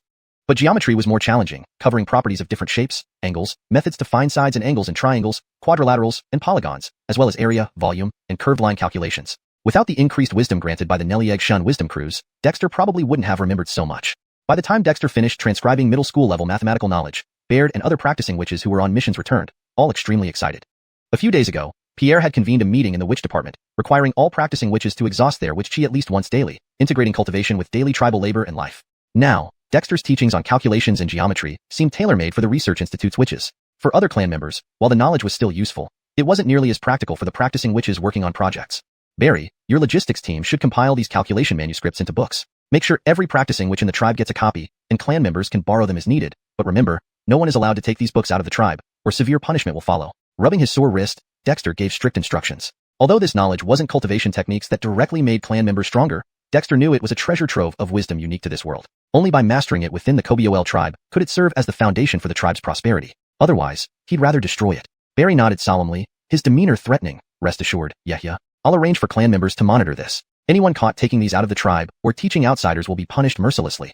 But geometry was more challenging, covering properties of different shapes, angles, methods to find sides and angles in triangles, quadrilaterals, and polygons, as well as area, volume, and curved line calculations. Without the increased wisdom granted by the xiuxian wisdom cruise, Dexter probably wouldn't have remembered so much. By the time Dexter finished transcribing middle school level mathematical knowledge, Baird and other practicing witches who were on missions returned, all extremely excited. A few days ago, Pierre had convened a meeting in the witch department, requiring all practicing witches to exhaust their witch chi at least once daily, integrating cultivation with daily tribal labor and life. Now, Dexter's teachings on calculations and geometry seemed tailor-made for the Research Institute's witches. For other clan members, while the knowledge was still useful, it wasn't nearly as practical for the practicing witches working on projects. Barry, your logistics team should compile these calculation manuscripts into books. Make sure every practicing witch in the tribe gets a copy, and clan members can borrow them as needed, but remember, no one is allowed to take these books out of the tribe, or severe punishment will follow. Rubbing his sore wrist, Dexter gave strict instructions. Although this knowledge wasn't cultivation techniques that directly made clan members stronger, Dexter knew it was a treasure trove of wisdom unique to this world. Only by mastering it within the Qobiol tribe could it serve as the foundation for the tribe's prosperity. Otherwise, he'd rather destroy it. Barry nodded solemnly, his demeanor threatening. Rest assured, Yehya. I'll arrange for clan members to monitor this. Anyone caught taking these out of the tribe or teaching outsiders will be punished mercilessly.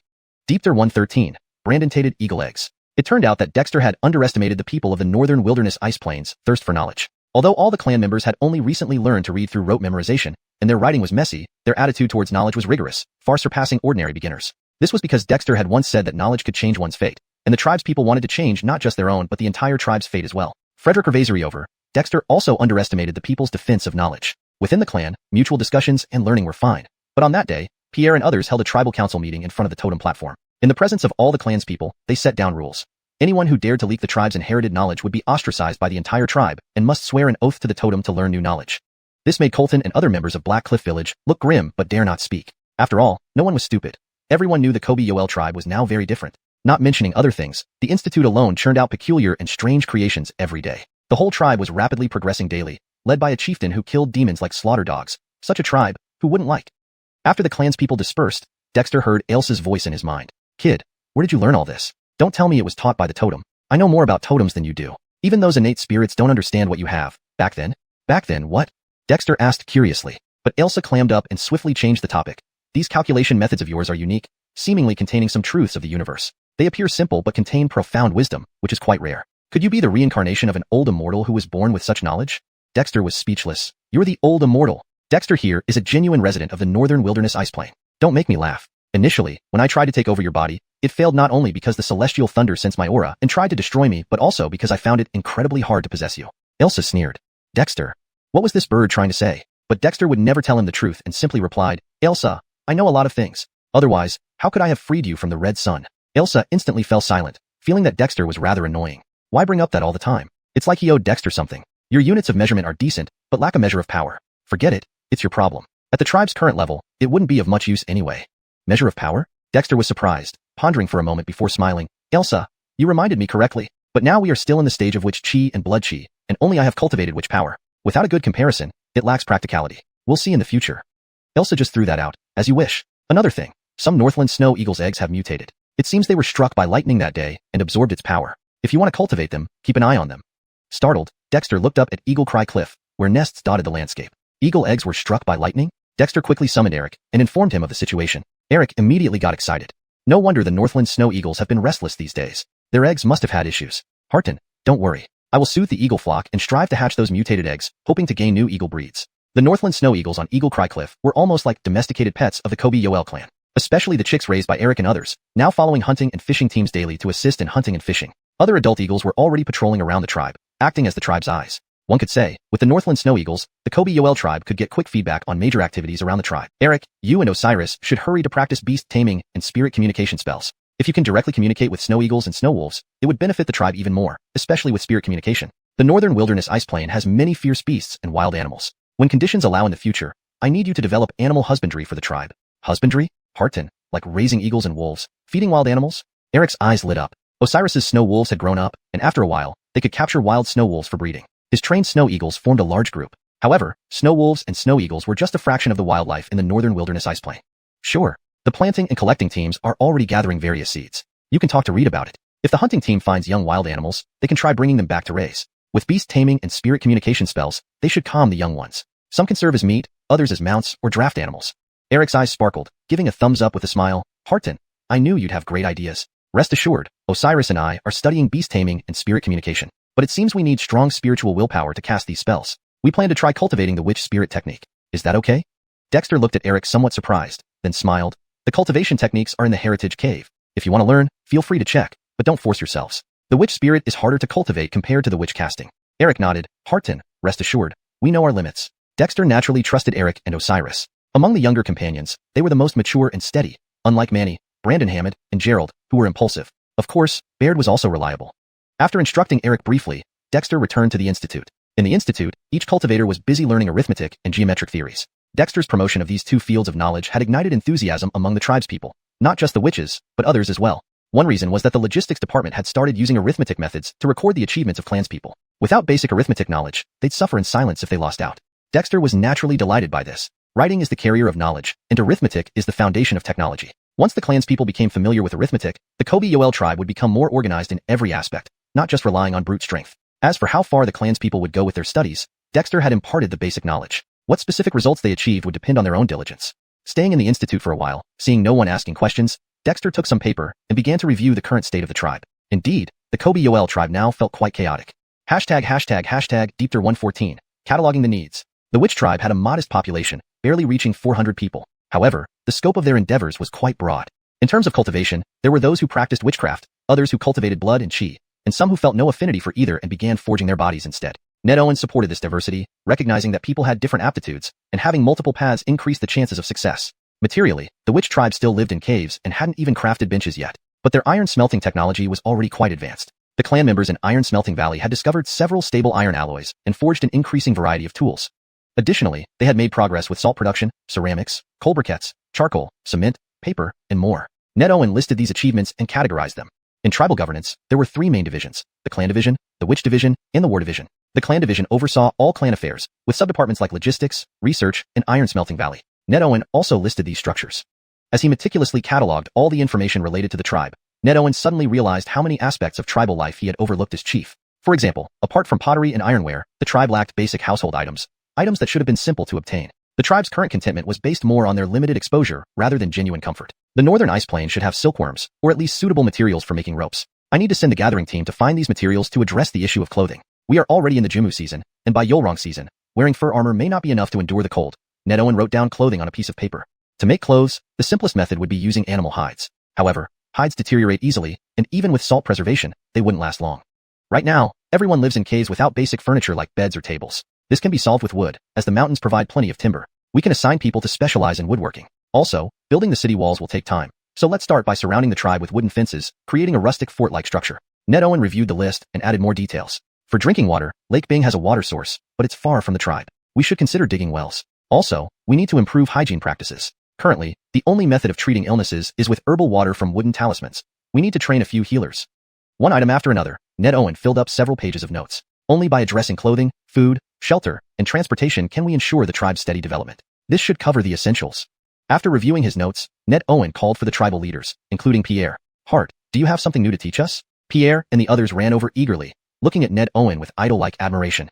Deepter 113, Brandon-tated eagle eggs. It turned out that Dexter had underestimated the people of the northern wilderness ice plains' thirst for knowledge. Although all the clan members had only recently learned to read through rote memorization, and their writing was messy, their attitude towards knowledge was rigorous, far surpassing ordinary beginners. This was because Dexter had once said that knowledge could change one's fate, and the tribe's people wanted to change not just their own but the entire tribe's fate as well. Frederick Ravasery over, Dexter also underestimated the people's defense of knowledge. Within the clan, mutual discussions and learning were fine. But on that day, Pierre and others held a tribal council meeting in front of the totem platform. In the presence of all the clan's people, they set down rules. Anyone who dared to leak the tribe's inherited knowledge would be ostracized by the entire tribe and must swear an oath to the totem to learn new knowledge. This made Colton and other members of Black Cliff Village look grim but dare not speak. After all, no one was stupid. Everyone knew the Qobiol tribe was now very different. Not mentioning other things, the Institute alone churned out peculiar and strange creations every day. The whole tribe was rapidly progressing daily, led by a chieftain who killed demons like slaughter dogs. Such a tribe, who wouldn't like? After the clan's people dispersed, Dexter heard Elsa's voice in his mind. Kid, where did you learn all this? Don't tell me it was taught by the totem. I know more about totems than you do. Even those innate spirits don't understand what you have. Back then? Back then what? Dexter asked curiously. But Elsa clammed up and swiftly changed the topic. These calculation methods of yours are unique, seemingly containing some truths of the universe. They appear simple but contain profound wisdom, which is quite rare. Could you be the reincarnation of an old immortal who was born with such knowledge? Dexter was speechless. You're the old immortal. Dexter here is a genuine resident of the northern wilderness ice plain. Don't make me laugh. Initially, when I tried to take over your body, it failed not only because the celestial thunder sensed my aura and tried to destroy me, but also because I found it incredibly hard to possess you. Elsa sneered. Dexter, what was this bird trying to say? But Dexter would never tell him the truth and simply replied, Elsa, I know a lot of things. Otherwise, how could I have freed you from the red sun? Elsa instantly fell silent, feeling that Dexter was rather annoying. Why bring up that all the time? It's like he owed Dexter something. Your units of measurement are decent, but lack a measure of power. Forget it, it's your problem. At the tribe's current level, it wouldn't be of much use anyway. Measure of power? Dexter was surprised, pondering for a moment before smiling. Elsa, you reminded me correctly, but now we are still in the stage of witch chi and blood chi, and only I have cultivated witch power. Without a good comparison, it lacks practicality. We'll see in the future. Elsa just threw that out, as you wish. Another thing, some Northland snow eagle's eggs have mutated. It seems they were struck by lightning that day and absorbed its power. If you want to cultivate them, keep an eye on them. Startled, Dexter looked up at Eagle Cry Cliff, where nests dotted the landscape. Eagle eggs were struck by lightning? Dexter quickly summoned Eric and informed him of the situation. Eric immediately got excited. No wonder the Northland snow eagles have been restless these days. Their eggs must have had issues. Harton, don't worry. I will soothe the eagle flock and strive to hatch those mutated eggs, hoping to gain new eagle breeds. The Northland snow eagles on Eagle Cry Cliff were almost like domesticated pets of the Qobiol clan, especially the chicks raised by Eric and others, now following hunting and fishing teams daily to assist in hunting and fishing. Other adult eagles were already patrolling around the tribe, acting as the tribe's eyes. One could say, with the Northland snow eagles, the Qobiol tribe could get quick feedback on major activities around the tribe. Eric, you and Osiris should hurry to practice beast taming and spirit communication spells. If you can directly communicate with snow eagles and snow wolves, it would benefit the tribe even more, especially with spirit communication. The northern wilderness ice plain has many fierce beasts and wild animals. When conditions allow in the future, I need you to develop animal husbandry for the tribe. Husbandry? Harton, like raising eagles and wolves, feeding wild animals? Eric's eyes lit up. Osiris's snow wolves had grown up, and after a while, they could capture wild snow wolves for breeding. His trained snow eagles formed a large group. However, snow wolves and snow eagles were just a fraction of the wildlife in the northern wilderness ice plain. Sure, the planting and collecting teams are already gathering various seeds. You can talk to Reed about it. If the hunting team finds young wild animals, they can try bringing them back to raise. With beast taming and spirit communication spells, they should calm the young ones. Some can serve as meat, others as mounts or draft animals. Eric's eyes sparkled, giving a thumbs up with a smile. Harton, I knew you'd have great ideas. Rest assured, Osiris and I are studying beast taming and spirit communication. But it seems we need strong spiritual willpower to cast these spells. We plan to try cultivating the witch spirit technique. Is that okay? Dexter looked at Eric somewhat surprised, then smiled. The cultivation techniques are in the Heritage Cave. If you want to learn, feel free to check, but don't force yourselves. The witch spirit is harder to cultivate compared to the witch casting. Eric nodded. Harton, rest assured, we know our limits. Dexter naturally trusted Eric and Osiris. Among the younger companions, they were the most mature and steady, unlike Manny, Brandon Hammond, and Gerald, who were impulsive. Of course, Baird was also reliable. After instructing Eric briefly, Dexter returned to the Institute. In the Institute, each cultivator was busy learning arithmetic and geometric theories. Dexter's promotion of these two fields of knowledge had ignited enthusiasm among the tribespeople, not just the witches, but others as well. One reason was that the logistics department had started using arithmetic methods to record the achievements of clanspeople. Without basic arithmetic knowledge, they'd suffer in silence if they lost out. Dexter was naturally delighted by this. Writing is the carrier of knowledge, and arithmetic is the foundation of technology. Once the clanspeople became familiar with arithmetic, the Kobe Yoel tribe would become more organized in every aspect, not just relying on brute strength. As for how far the clanspeople would go with their studies, Dexter had imparted the basic knowledge. What specific results they achieved would depend on their own diligence. Staying in the Institute for a while, seeing no one asking questions, Dexter took some paper and began to review the current state of the tribe. Indeed, the Kobe Yoel tribe now felt quite chaotic. ###Deepter114, cataloging the needs. The witch tribe had a modest population, barely reaching 400 people. However, the scope of their endeavors was quite broad. In terms of cultivation, there were those who practiced witchcraft, others who cultivated blood and chi, and some who felt no affinity for either and began forging their bodies instead. Ned Owen supported this diversity, recognizing that people had different aptitudes, and having multiple paths increased the chances of success. Materially, the witch tribe still lived in caves and hadn't even crafted benches yet, but their iron smelting technology was already quite advanced. The clan members in Iron Smelting Valley had discovered several stable iron alloys and forged an increasing variety of tools. Additionally, they had made progress with salt production, ceramics, coal briquettes, charcoal, cement, paper, and more. Ned Owen listed these achievements and categorized them. In tribal governance, there were three main divisions: the clan division, the witch division, and the war division. The clan division oversaw all clan affairs, with subdepartments like logistics, research, and Iron Smelting Valley. Ned Owen also listed these structures. As he meticulously cataloged all the information related to the tribe, Ned Owen suddenly realized how many aspects of tribal life he had overlooked as chief. For example, apart from pottery and ironware, the tribe lacked basic household items that should have been simple to obtain. The tribe's current contentment was based more on their limited exposure rather than genuine comfort. The northern ice plain should have silkworms, or at least suitable materials for making ropes. I need to send the gathering team to find these materials to address the issue of clothing. We are already in the Jumu season, and by Yolrong season, wearing fur armor may not be enough to endure the cold. Ned Owen wrote down clothing on a piece of paper. To make clothes, the simplest method would be using animal hides. However, hides deteriorate easily, and even with salt preservation, they wouldn't last long. Right now, everyone lives in caves without basic furniture like beds or tables. This can be solved with wood, as the mountains provide plenty of timber. We can assign people to specialize in woodworking. Also, building the city walls will take time, so let's start by surrounding the tribe with wooden fences, creating a rustic fort-like structure. Ned Owen reviewed the list and added more details. For drinking water, Lake Bing has a water source, but it's far from the tribe. We should consider digging wells. Also, we need to improve hygiene practices. Currently, the only method of treating illnesses is with herbal water from wooden talismans. We need to train a few healers. One item after another, Ned Owen filled up several pages of notes. Only by addressing clothing, food, shelter, and transportation can we ensure the tribe's steady development. This should cover the essentials. After reviewing his notes, Ned Owen called for the tribal leaders, including Pierre. Hart, do you have something new to teach us? Pierre and the others ran over eagerly, looking at Ned Owen with idol-like admiration.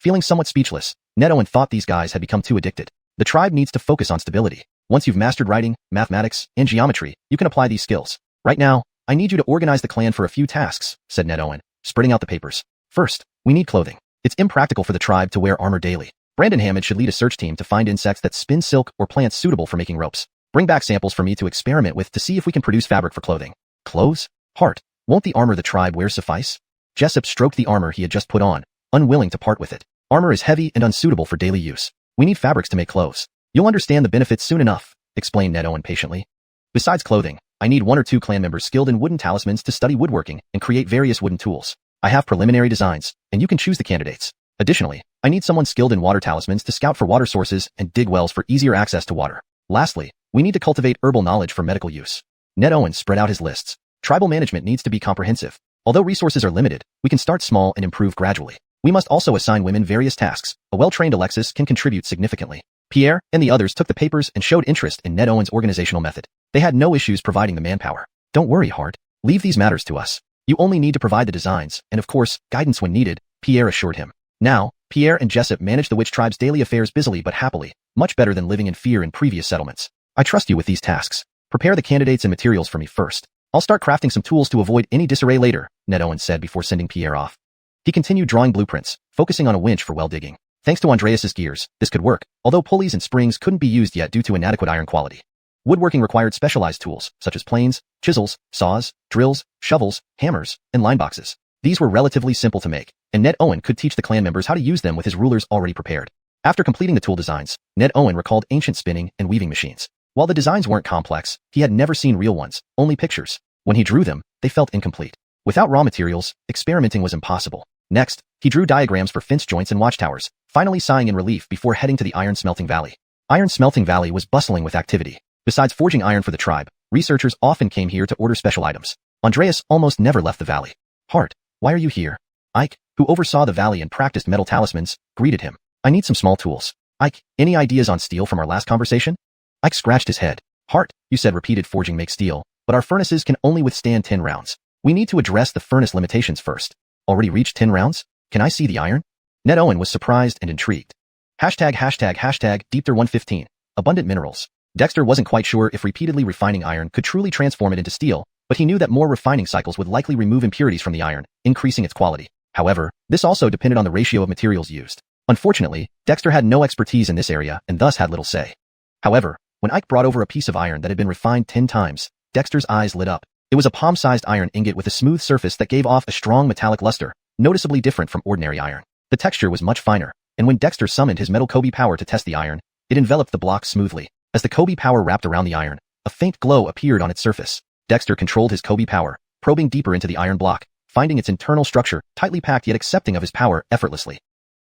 Feeling somewhat speechless, Ned Owen thought these guys had become too addicted. The tribe needs to focus on stability. Once you've mastered writing, mathematics, and geometry, you can apply these skills. Right now, I need you to organize the clan for a few tasks, said Ned Owen, spreading out the papers. First, we need clothing. It's impractical for the tribe to wear armor daily. Brandon Hammond should lead a search team to find insects that spin silk or plants suitable for making ropes. Bring back samples for me to experiment with to see if we can produce fabric for clothing. Clothes? Hart, won't the armor the tribe wears suffice? Jessup stroked the armor he had just put on, unwilling to part with it. Armor is heavy and unsuitable for daily use. We need fabrics to make clothes. You'll understand the benefits soon enough, explained Ned Owen patiently. Besides clothing, I need 1 or 2 clan members skilled in wooden talismans to study woodworking and create various wooden tools. I have preliminary designs, and you can choose the candidates. Additionally, I need someone skilled in water talismans to scout for water sources and dig wells for easier access to water. Lastly, we need to cultivate herbal knowledge for medical use. Ned Owen spread out his lists. Tribal management needs to be comprehensive. Although resources are limited, we can start small and improve gradually. We must also assign women various tasks. A well-trained Alexis can contribute significantly. Pierre and the others took the papers and showed interest in Ned Owen's organizational method. They had no issues providing the manpower. Don't worry, Hart. Leave these matters to us. You only need to provide the designs, and of course, guidance when needed, Pierre assured him. Now, Pierre and Jessup managed the witch tribe's daily affairs busily but happily, much better than living in fear in previous settlements. I trust you with these tasks. Prepare the candidates and materials for me first. I'll start crafting some tools to avoid any disarray later, Ned Owen said before sending Pierre off. He continued drawing blueprints, focusing on a winch for well digging. Thanks to Andreas's gears, this could work, although pulleys and springs couldn't be used yet due to inadequate iron quality. Woodworking required specialized tools, such as planes, chisels, saws, drills, shovels, hammers, and line boxes. These were relatively simple to make, and Ned Owen could teach the clan members how to use them with his rulers already prepared. After completing the tool designs, Ned Owen recalled ancient spinning and weaving machines. While the designs weren't complex, he had never seen real ones, only pictures. When he drew them, they felt incomplete. Without raw materials, experimenting was impossible. Next, he drew diagrams for fence joints and watchtowers, finally sighing in relief before heading to the Iron Smelting Valley. Iron Smelting Valley was bustling with activity. Besides forging iron for the tribe, researchers often came here to order special items. Andreas almost never left the valley. Hart, why are you here? Ike, who oversaw the valley and practiced metal talismans, greeted him. I need some small tools. Ike, any ideas on steel from our last conversation? Ike scratched his head. Hart, you said repeated forging makes steel, but our furnaces can only withstand 10 rounds. We need to address the furnace limitations first. Already reached 10 rounds? Can I see the iron? Ned Owen was surprised and intrigued. ###Deepter115. Abundant minerals. Dexter wasn't quite sure if repeatedly refining iron could truly transform it into steel, but he knew that more refining cycles would likely remove impurities from the iron, increasing its quality. However, this also depended on the ratio of materials used. Unfortunately, Dexter had no expertise in this area and thus had little say. However, when Ike brought over a piece of iron that had been refined 10 times, Dexter's eyes lit up. It was a palm-sized iron ingot with a smooth surface that gave off a strong metallic luster, noticeably different from ordinary iron. The texture was much finer, and when Dexter summoned his metal Kobe power to test the iron, it enveloped the block smoothly. As the Kobe power wrapped around the iron, a faint glow appeared on its surface. Dexter controlled his Kobe power, probing deeper into the iron block, finding its internal structure tightly packed yet accepting of his power effortlessly.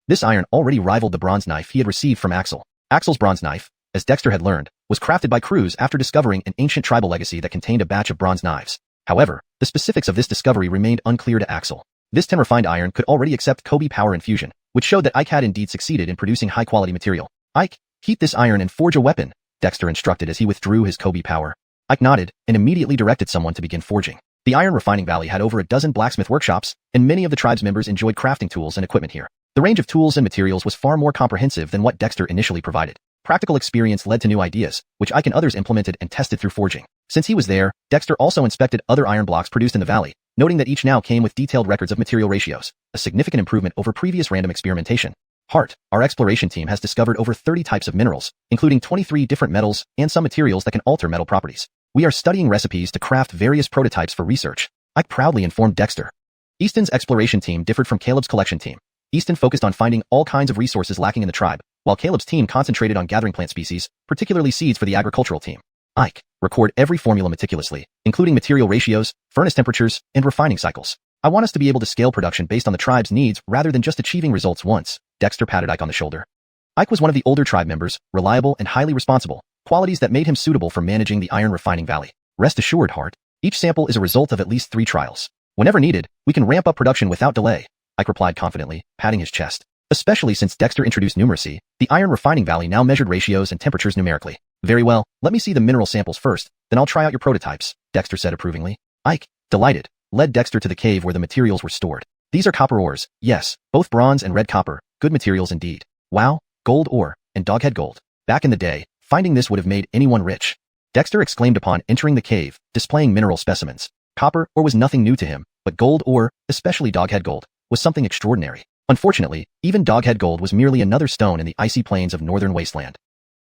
This iron already rivaled the bronze knife he had received from Axel. Axel's bronze knife, as Dexter had learned, was crafted by Croods after discovering an ancient tribal legacy that contained a batch of bronze knives. However, the specifics of this discovery remained unclear to Axel. This 10 refined iron could already accept Kobe power infusion, which showed that Ike had indeed succeeded in producing high-quality material. Ike, heat this iron and forge a weapon, Dexter instructed as he withdrew his Kobe power. Ike nodded and immediately directed someone to begin forging. The Iron Refining Valley had over a dozen blacksmith workshops, and many of the tribe's members enjoyed crafting tools and equipment here. The range of tools and materials was far more comprehensive than what Dexter initially provided. Practical experience led to new ideas, which Ike and others implemented and tested through forging. Since he was there, Dexter also inspected other iron blocks produced in the valley, noting that each now came with detailed records of material ratios, a significant improvement over previous random experimentation. Hart, our exploration team has discovered over 30 types of minerals, including 23 different metals and some materials that can alter metal properties. We are studying recipes to craft various prototypes for research, Ike proudly informed Dexter. Easton's exploration team differed from Caleb's collection team. Easton focused on finding all kinds of resources lacking in the tribe, while Caleb's team concentrated on gathering plant species, particularly seeds for the agricultural team. Ike, record every formula meticulously, including material ratios, furnace temperatures, and refining cycles. I want us to be able to scale production based on the tribe's needs rather than just achieving results once. Dexter patted Ike on the shoulder. Ike was one of the older tribe members, reliable and highly responsible, qualities that made him suitable for managing the Iron Refining Valley. Rest assured, Hart, each sample is a result of at least 3 trials. Whenever needed, we can ramp up production without delay, Ike replied confidently, patting his chest. Especially since Dexter introduced numeracy, the Iron Refining Valley now measured ratios and temperatures numerically. Very well, let me see the mineral samples first, then I'll try out your prototypes, Dexter said approvingly. Ike, delighted, led Dexter to the cave where the materials were stored. These are copper ores, yes, both bronze and red copper, good materials indeed. Wow, gold ore, and doghead gold. Back in the day, finding this would have made anyone rich. Dexter exclaimed upon entering the cave, displaying mineral specimens. Copper ore was nothing new to him, but gold ore, especially doghead gold, was something extraordinary. Unfortunately, even doghead gold was merely another stone in the icy plains of northern wasteland.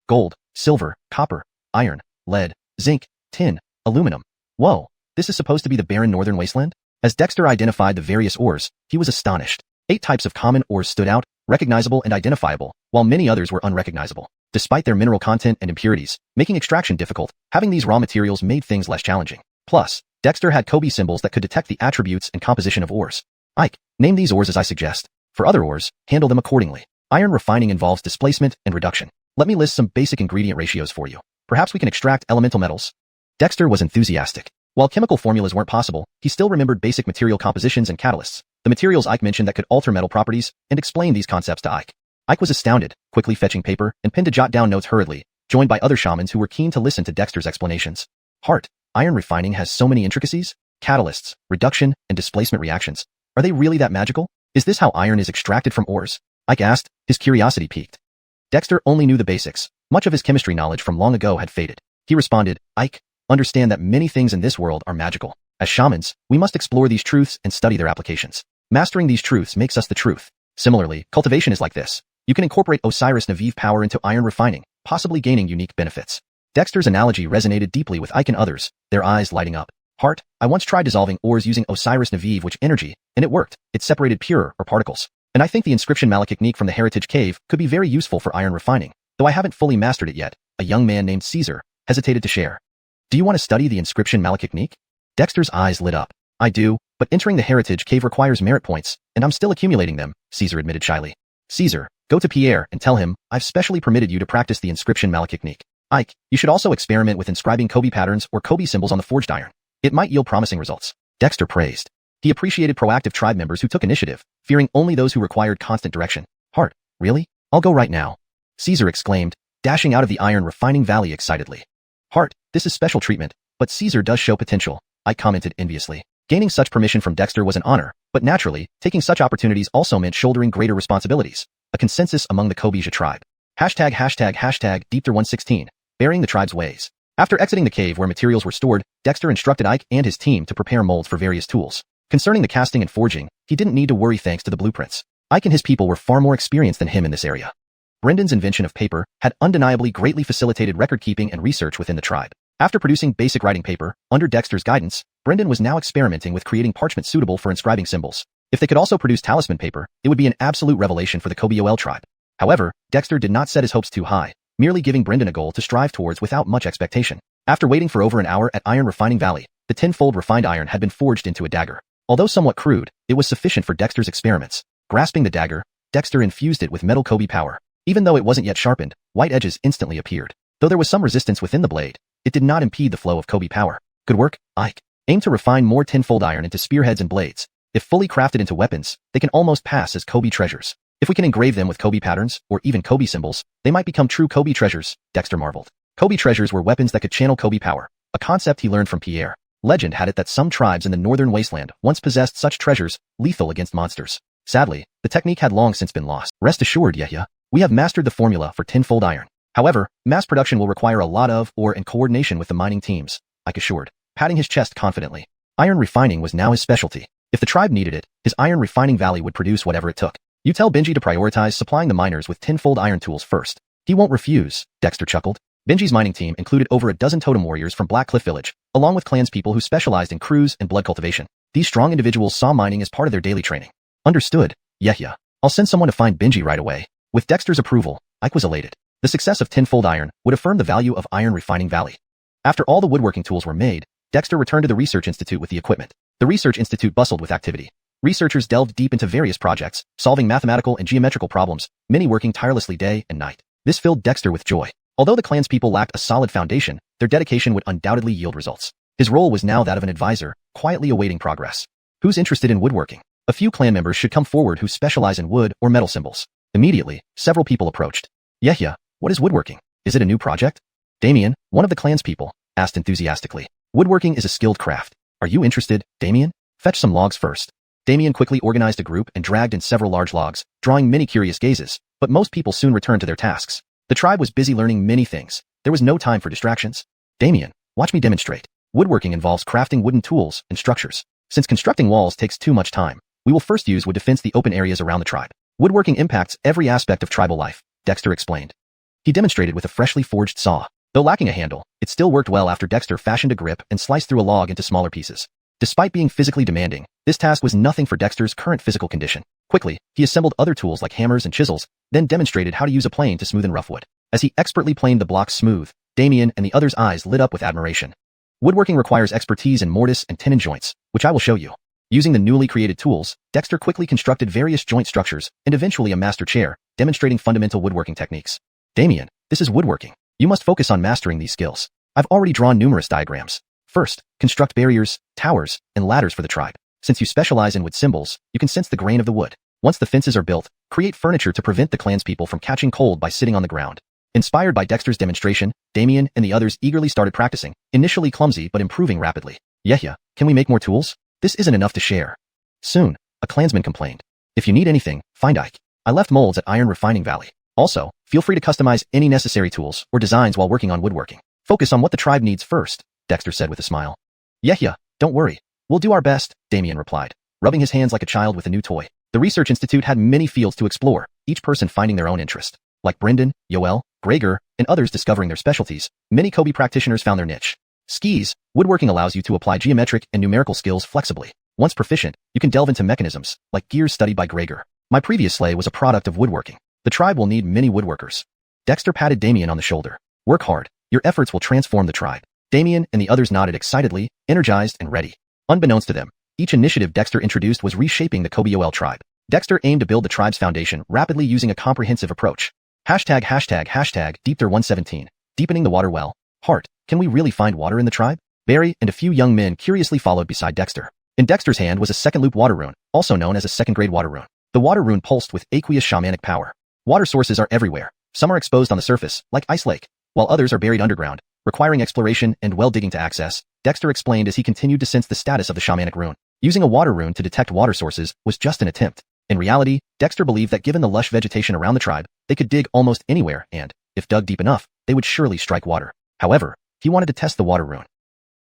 Gold, silver, copper, iron, lead, zinc, tin, aluminum. Whoa, this is supposed to be the barren northern wasteland? As Dexter identified the various ores, he was astonished. 8 types of common ores stood out, recognizable and identifiable, while many others were unrecognizable. Despite their mineral content and impurities, making extraction difficult, having these raw materials made things less challenging. Plus, Dexter had Kobe symbols that could detect the attributes and composition of ores. Ike, name these ores as I suggest. For other ores, handle them accordingly. Iron refining involves displacement and reduction. Let me list some basic ingredient ratios for you. Perhaps we can extract elemental metals. Dexter was enthusiastic. While chemical formulas weren't possible, he still remembered basic material compositions and catalysts, the materials Ike mentioned that could alter metal properties, and explained these concepts to Ike. Ike was astounded, quickly fetching paper and pen to jot down notes hurriedly, joined by other shamans who were keen to listen to Dexter's explanations. Hart, iron refining has so many intricacies? Catalysts, reduction, and displacement reactions. Are they really that magical? Is this how iron is extracted from ores? Ike asked, his curiosity piqued. Dexter only knew the basics. Much of his chemistry knowledge from long ago had faded. He responded, Ike, understand that many things in this world are magical. As shamans, we must explore these truths and study their applications. Mastering these truths makes us the truth. Similarly, cultivation is like this. You can incorporate Osiris Naviv power into iron refining, possibly gaining unique benefits. Dexter's analogy resonated deeply with Ike and others, their eyes lighting up. Heart, I once tried dissolving ores using Osiris Naviv which energy, and it worked. It separated pure or particles. And I think the inscription technique from the Heritage Cave could be very useful for iron refining, though I haven't fully mastered it yet, a young man named Caesar hesitated to share. Do you want to study the inscription technique? Dexter's eyes lit up. I do, but entering the Heritage Cave requires merit points, and I'm still accumulating them, Caesar admitted shyly. Caesar, go to Pierre and tell him, I've specially permitted you to practice the inscription technique. Ike, you should also experiment with inscribing Kobe patterns or Kobe symbols on the forged iron. It might yield promising results. Dexter praised. He appreciated proactive tribe members who took initiative, fearing only those who required constant direction. Heart, really? I'll go right now. Caesar exclaimed, dashing out of the iron refining valley excitedly. Heart, this is special treatment, but Caesar does show potential, Ike commented enviously. Gaining such permission from Dexter was an honor, but naturally, taking such opportunities also meant shouldering greater responsibilities. A consensus among the Kobija tribe. #Deepter116, burying the tribe's ways. After exiting the cave where materials were stored, Dexter instructed Ike and his team to prepare molds for various tools. Concerning the casting and forging, he didn't need to worry thanks to the blueprints. Ike and his people were far more experienced than him in this area. Brendan's invention of paper had undeniably greatly facilitated record-keeping and research within the tribe. After producing basic writing paper, under Dexter's guidance, Brendan was now experimenting with creating parchment suitable for inscribing symbols. If they could also produce talisman paper, it would be an absolute revelation for the Kobol tribe. However, Dexter did not set his hopes too high, merely giving Brendan a goal to strive towards without much expectation. After waiting for over an hour at Iron Refining Valley, the tenfold refined iron had been forged into a dagger. Although somewhat crude, it was sufficient for Dexter's experiments. Grasping the dagger, Dexter infused it with metal Kobe power. Even though it wasn't yet sharpened, white edges instantly appeared. Though there was some resistance within the blade, it did not impede the flow of Kobe power. Good work, Ike. Aim to refine more tenfold iron into spearheads and blades. If fully crafted into weapons, they can almost pass as Kobe treasures. If we can engrave them with Kobe patterns, or even Kobe symbols, they might become true Kobe treasures, Dexter marveled. Kobe treasures were weapons that could channel Kobe power, a concept he learned from Pierre. Legend had it that some tribes in the northern wasteland once possessed such treasures, lethal against monsters. Sadly, the technique had long since been lost. Rest assured, Yehya, we have mastered the formula for tenfold iron. However, mass production will require a lot of, or in coordination with the mining teams, Ike assured, patting his chest confidently. Iron refining was now his specialty. If the tribe needed it, his Iron Refining Valley would produce whatever it took. You tell Benji to prioritize supplying the miners with tenfold iron tools first. He won't refuse, Dexter chuckled. Benji's mining team included over a dozen totem warriors from Black Cliff Village, along with clanspeople who specialized in Croods and blood cultivation. These strong individuals saw mining as part of their daily training. Understood, Yehya. I'll send someone to find Benji right away. With Dexter's approval, Ike was elated. The success of tenfold iron would affirm the value of Iron Refining Valley. After all the woodworking tools were made, Dexter returned to the Research Institute with the equipment. The Research Institute bustled with activity. Researchers delved deep into various projects, solving mathematical and geometrical problems, many working tirelessly day and night. This filled Dexter with joy. Although the clan's people lacked a solid foundation, their dedication would undoubtedly yield results. His role was now that of an advisor, quietly awaiting progress. Who's interested in woodworking? A few clan members should come forward who specialize in wood or metal symbols. Immediately, several people approached. Yehya, what is woodworking? Is it a new project? Damien, one of the clan's people, asked enthusiastically. Woodworking is a skilled craft. Are you interested, Damien? Fetch some logs first. Damien quickly organized a group and dragged in several large logs, drawing many curious gazes, but most people soon returned to their tasks. The tribe was busy learning many things. There was no time for distractions. Damien, watch me demonstrate. Woodworking involves crafting wooden tools and structures. Since constructing walls takes too much time, we will first use wood to fence the open areas around the tribe. Woodworking impacts every aspect of tribal life, Dexter explained. He demonstrated with a freshly forged saw. Though lacking a handle, it still worked well after Dexter fashioned a grip and sliced through a log into smaller pieces. Despite being physically demanding, this task was nothing for Dexter's current physical condition. Quickly, he assembled other tools like hammers and chisels, then demonstrated how to use a plane to smoothen rough wood. As he expertly planed the blocks smooth, Damien and the others' eyes lit up with admiration. Woodworking requires expertise in mortise and tenon joints, which I will show you. Using the newly created tools, Dexter quickly constructed various joint structures and eventually a master chair, demonstrating fundamental woodworking techniques. Damien, this is woodworking. You must focus on mastering these skills. I've already drawn numerous diagrams. First, construct barriers, towers, and ladders for the tribe. Since you specialize in wood symbols, you can sense the grain of the wood. Once the fences are built, create furniture to prevent the clanspeople from catching cold by sitting on the ground. Inspired by Dexter's demonstration, Damien and the others eagerly started practicing, initially clumsy but improving rapidly. Yehya, can we make more tools? This isn't enough to share. Soon, a clansman complained. If you need anything, find Ike. I left molds at Iron Refining Valley. Also, feel free to customize any necessary tools or designs while working on woodworking. Focus on what the tribe needs first. Dexter said with a smile. Yeah, don't worry. We'll do our best, Damien replied, rubbing his hands like a child with a new toy. The research institute had many fields to explore, each person finding their own interest. Like Brendan, Yoel, Gregor, and others discovering their specialties, many Kobe practitioners found their niche. Skis, woodworking allows you to apply geometric and numerical skills flexibly. Once proficient, you can delve into mechanisms, like gears studied by Gregor. My previous sleigh was a product of woodworking. The tribe will need many woodworkers. Dexter patted Damien on the shoulder. Work hard. Your efforts will transform the tribe. Damien and the others nodded excitedly, energized and ready. Unbeknownst to them, each initiative Dexter introduced was reshaping the Kobe tribe. Dexter aimed to build the tribe's foundation rapidly using a comprehensive approach. #Deepter117. Deepening the water well. Heart, can we really find water in the tribe? Barry and a few young men curiously followed beside Dexter. In Dexter's hand was a second loop water rune, also known as a second-grade water rune. The water rune pulsed with aqueous shamanic power. Water sources are everywhere. Some are exposed on the surface, like Ice Lake, while others are buried underground, requiring exploration and well digging to access, Dexter explained as he continued to sense the status of the shamanic rune. Using a water rune to detect water sources was just an attempt. In reality, Dexter believed that given the lush vegetation around the tribe, they could dig almost anywhere and, if dug deep enough, they would surely strike water. However, he wanted to test the water rune.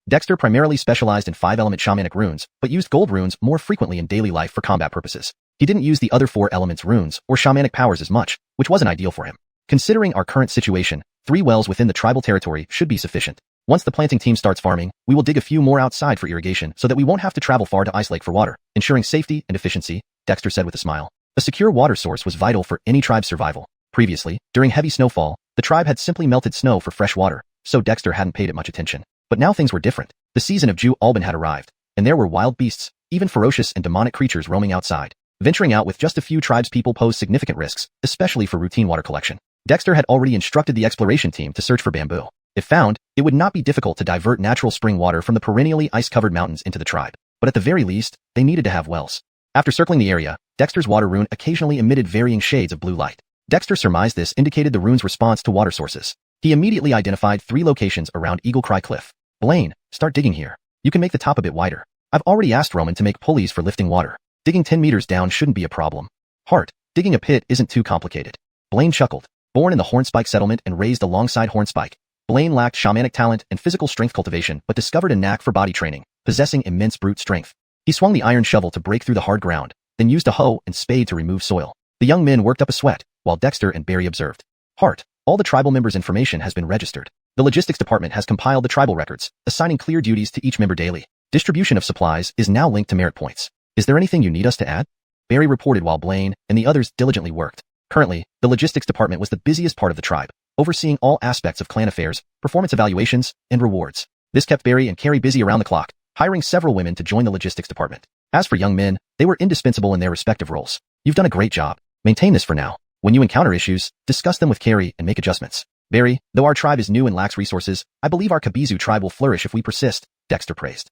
Dexter primarily specialized in 5-element shamanic runes, but used gold runes more frequently in daily life for combat purposes. He didn't use the other 4 elements runes or shamanic powers as much, which wasn't ideal for him. Considering our current situation, 3 wells within the tribal territory should be sufficient. Once the planting team starts farming, we will dig a few more outside for irrigation so that we won't have to travel far to Ice Lake for water, ensuring safety and efficiency, Dexter said with a smile. A secure water source was vital for any tribe's survival. Previously, during heavy snowfall, the tribe had simply melted snow for fresh water, so Dexter hadn't paid it much attention. But now things were different. The season of xuanhuan had arrived, and there were wild beasts, even ferocious and demonic creatures roaming outside. Venturing out with just a few tribespeople posed significant risks, especially for routine water collection. Dexter had already instructed the exploration team to search for bamboo. If found, it would not be difficult to divert natural spring water from the perennially ice-covered mountains into the tribe. But at the very least, they needed to have wells. After circling the area, Dexter's water rune occasionally emitted varying shades of blue light. Dexter surmised this indicated the rune's response to water sources. He immediately identified 3 locations around Eagle Cry Cliff. Blaine, start digging here. You can make the top a bit wider. I've already asked Roman to make pulleys for lifting water. Digging 10 meters down shouldn't be a problem. Hart, digging a pit isn't too complicated. Blaine chuckled. Born in the Hornspike settlement and raised alongside Hornspike, Blaine lacked shamanic talent and physical strength cultivation but discovered a knack for body training, possessing immense brute strength. He swung the iron shovel to break through the hard ground, then used a hoe and spade to remove soil. The young men worked up a sweat, while Dexter and Barry observed. Hart, all the tribal members' information has been registered. The logistics department has compiled the tribal records, assigning clear duties to each member daily. Distribution of supplies is now linked to merit points. Is there anything you need us to add? Barry reported while Blaine and the others diligently worked. Currently, the logistics department was the busiest part of the tribe, overseeing all aspects of clan affairs, performance evaluations, and rewards. This kept Barry and Carrie busy around the clock, hiring several women to join the logistics department. As for young men, they were indispensable in their respective roles. You've done a great job. Maintain this for now. When you encounter issues, discuss them with Carrie and make adjustments. Barry, though our tribe is new and lacks resources, I believe our Kabizu tribe will flourish if we persist, Dexter praised.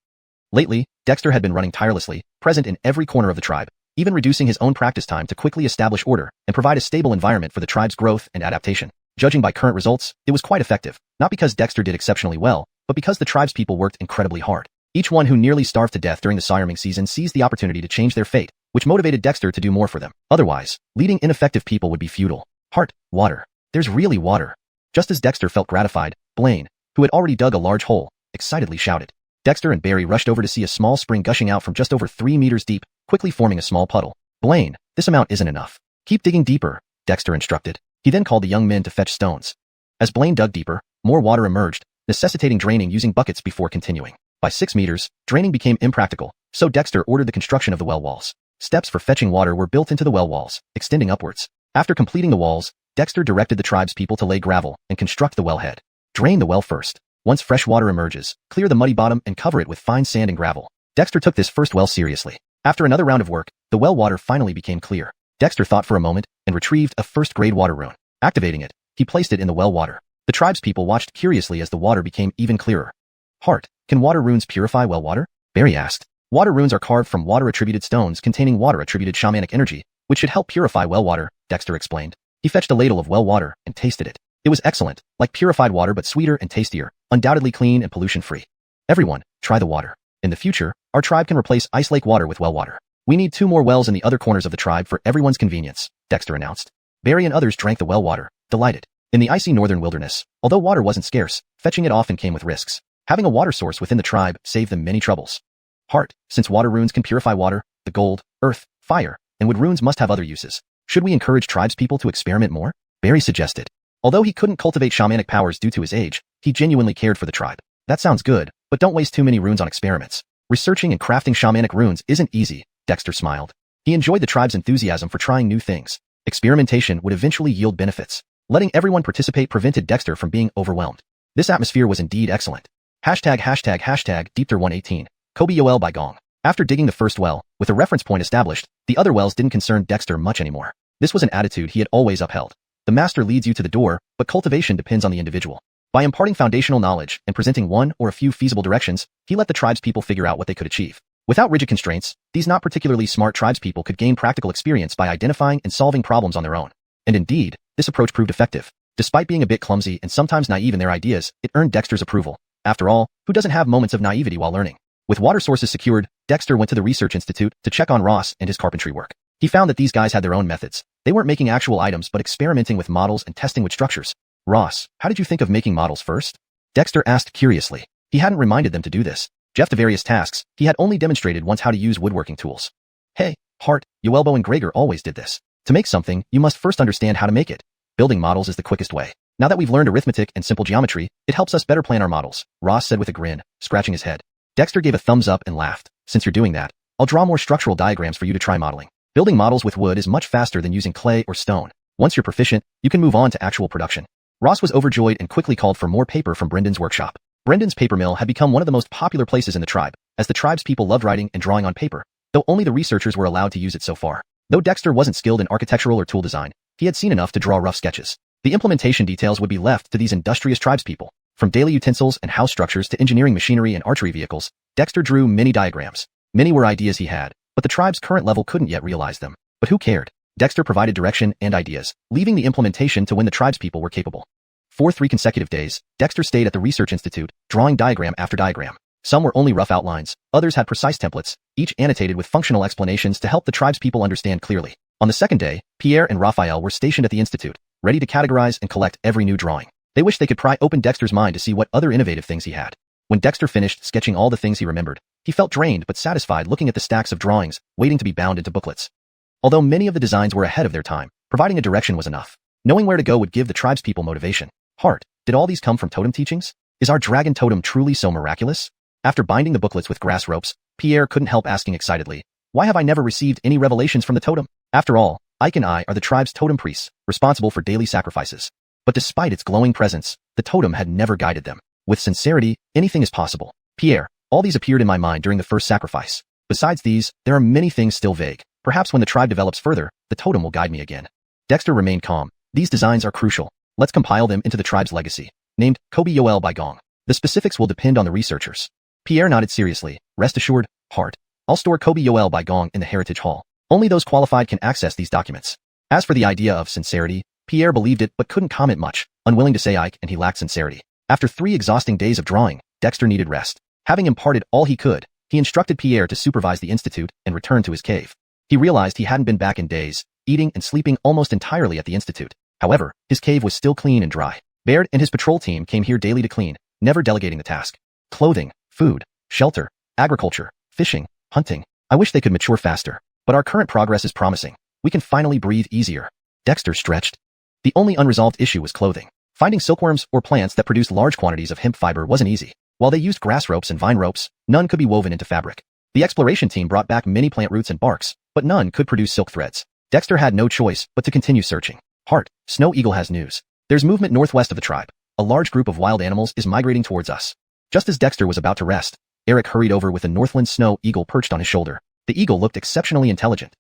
Lately, Dexter had been running tirelessly, present in every corner of the tribe, even reducing his own practice time to quickly establish order and provide a stable environment for the tribe's growth and adaptation. Judging by current results, it was quite effective, not because Dexter did exceptionally well, but because the tribe's people worked incredibly hard. Each one who nearly starved to death during the siring season seized the opportunity to change their fate, which motivated Dexter to do more for them. Otherwise, leading ineffective people would be futile. Heart, water. There's really water. Just as Dexter felt gratified, Blaine, who had already dug a large hole, excitedly shouted. Dexter and Barry rushed over to see a small spring gushing out from just over 3 meters deep, quickly forming a small puddle. Blaine, this amount isn't enough. Keep digging deeper, Dexter instructed. He then called the young men to fetch stones. As Blaine dug deeper, more water emerged, necessitating draining using buckets before continuing. By 6 meters, draining became impractical, so Dexter ordered the construction of the well walls. Steps for fetching water were built into the well walls, extending upwards. After completing the walls, Dexter directed the tribe's people to lay gravel and construct the wellhead. Drain the well first. Once fresh water emerges, clear the muddy bottom and cover it with fine sand and gravel. Dexter took this first well seriously. After another round of work, the well water finally became clear. Dexter thought for a moment and retrieved a first-grade water rune. Activating it, he placed it in the well water. The tribe's people watched curiously as the water became even clearer. Hart, can water runes purify well water? Barry asked. Water runes are carved from water-attributed stones containing water-attributed shamanic energy, which should help purify well water, Dexter explained. He fetched a ladle of well water and tasted it. It was excellent, like purified water but sweeter and tastier, undoubtedly clean and pollution-free. Everyone, try the water. In the future, our tribe can replace Ice Lake water with well water. We need 2 more wells in the other corners of the tribe for everyone's convenience, Dexter announced. Barry and others drank the well water, delighted. In the icy northern wilderness, although water wasn't scarce, fetching it often came with risks. Having a water source within the tribe saved them many troubles. Heart, since water runes can purify water, the gold, earth, fire, and wood runes must have other uses. Should we encourage tribespeople to experiment more? Barry suggested. Although he couldn't cultivate shamanic powers due to his age, he genuinely cared for the tribe. That sounds good, but don't waste too many runes on experiments. Researching and crafting shamanic runes isn't easy, Dexter smiled. He enjoyed the tribe's enthusiasm for trying new things. Experimentation would eventually yield benefits. Letting everyone participate prevented Dexter from being overwhelmed. This atmosphere was indeed excellent. #Deepter118. Kobe by Gong. After digging the first well, with a reference point established, the other wells didn't concern Dexter much anymore. This was an attitude he had always upheld. The master leads you to the door, but cultivation depends on the individual. By imparting foundational knowledge and presenting one or a few feasible directions, he let the tribespeople figure out what they could achieve. Without rigid constraints, these not particularly smart tribespeople could gain practical experience by identifying and solving problems on their own. And indeed, this approach proved effective. Despite being a bit clumsy and sometimes naive in their ideas, it earned Dexter's approval. After all, who doesn't have moments of naivety while learning? With water sources secured, Dexter went to the research institute to check on Ross and his carpentry work. He found that these guys had their own methods. They weren't making actual items but experimenting with models and testing with structures. Ross, how did you think of making models first? Dexter asked curiously. He hadn't reminded them to do this. Jeff to various tasks, he had only demonstrated once how to use woodworking tools. Hey, Hart, Yoelbo and Gregor always did this. To make something, you must first understand how to make it. Building models is the quickest way. Now that we've learned arithmetic and simple geometry, it helps us better plan our models, Ross said with a grin, scratching his head. Dexter gave a thumbs up and laughed. Since you're doing that, I'll draw more structural diagrams for you to try modeling. Building models with wood is much faster than using clay or stone. Once you're proficient, you can move on to actual production. Ross was overjoyed and quickly called for more paper from Brendan's workshop. Brendan's paper mill had become one of the most popular places in the tribe, as the tribe's people loved writing and drawing on paper, though only the researchers were allowed to use it so far. Though Dexter wasn't skilled in architectural or tool design, he had seen enough to draw rough sketches. The implementation details would be left to these industrious tribespeople. From daily utensils and house structures to engineering machinery and archery vehicles, Dexter drew many diagrams. Many were ideas he had, but the tribe's current level couldn't yet realize them. But who cared? Dexter provided direction and ideas, leaving the implementation to when the tribespeople were capable. For 3 consecutive days, Dexter stayed at the research institute, drawing diagram after diagram. Some were only rough outlines, others had precise templates, each annotated with functional explanations to help the tribespeople understand clearly. On the second day, Pierre and Raphael were stationed at the institute, ready to categorize and collect every new drawing. They wished they could pry open Dexter's mind to see what other innovative things he had. When Dexter finished sketching all the things he remembered, he felt drained but satisfied looking at the stacks of drawings, waiting to be bound into booklets. Although many of the designs were ahead of their time, providing a direction was enough. Knowing where to go would give the tribespeople motivation. Hart, did all these come from totem teachings? Is our dragon totem truly so miraculous? After binding the booklets with grass ropes, Pierre couldn't help asking excitedly, why have I never received any revelations from the totem? After all, Ike and I are the tribe's totem priests, responsible for daily sacrifices. But despite its glowing presence, the totem had never guided them. With sincerity, anything is possible. Pierre, all these appeared in my mind during the first sacrifice. Besides these, there are many things still vague. Perhaps when the tribe develops further, the totem will guide me again. Dexter remained calm. These designs are crucial. Let's compile them into the tribe's legacy. Named Kobe by Gong. The specifics will depend on the researchers. Pierre nodded seriously. Rest assured, Hart, I'll store Kobe by Gong in the Heritage Hall. Only those qualified can access these documents. As for the idea of sincerity, Pierre believed it but couldn't comment much, unwilling to say Ike and he lacked sincerity. After 3 exhausting days of drawing, Dexter needed rest. Having imparted all he could, he instructed Pierre to supervise the institute and return to his cave. He realized he hadn't been back in days, eating and sleeping almost entirely at the institute. However, his cave was still clean and dry. Baird and his patrol team came here daily to clean, never delegating the task. Clothing, food, shelter, agriculture, fishing, hunting. I wish they could mature faster, but our current progress is promising. We can finally breathe easier. Dexter stretched. The only unresolved issue was clothing. Finding silkworms or plants that produced large quantities of hemp fiber wasn't easy. While they used grass ropes and vine ropes, none could be woven into fabric. The exploration team brought back many plant roots and barks, but none could produce silk threads. Dexter had no choice but to continue searching. Hart, Snow Eagle has news. There's movement northwest of the tribe. A large group of wild animals is migrating towards us. Just as Dexter was about to rest, Eric hurried over with a Northland Snow Eagle perched on his shoulder. The eagle looked exceptionally intelligent.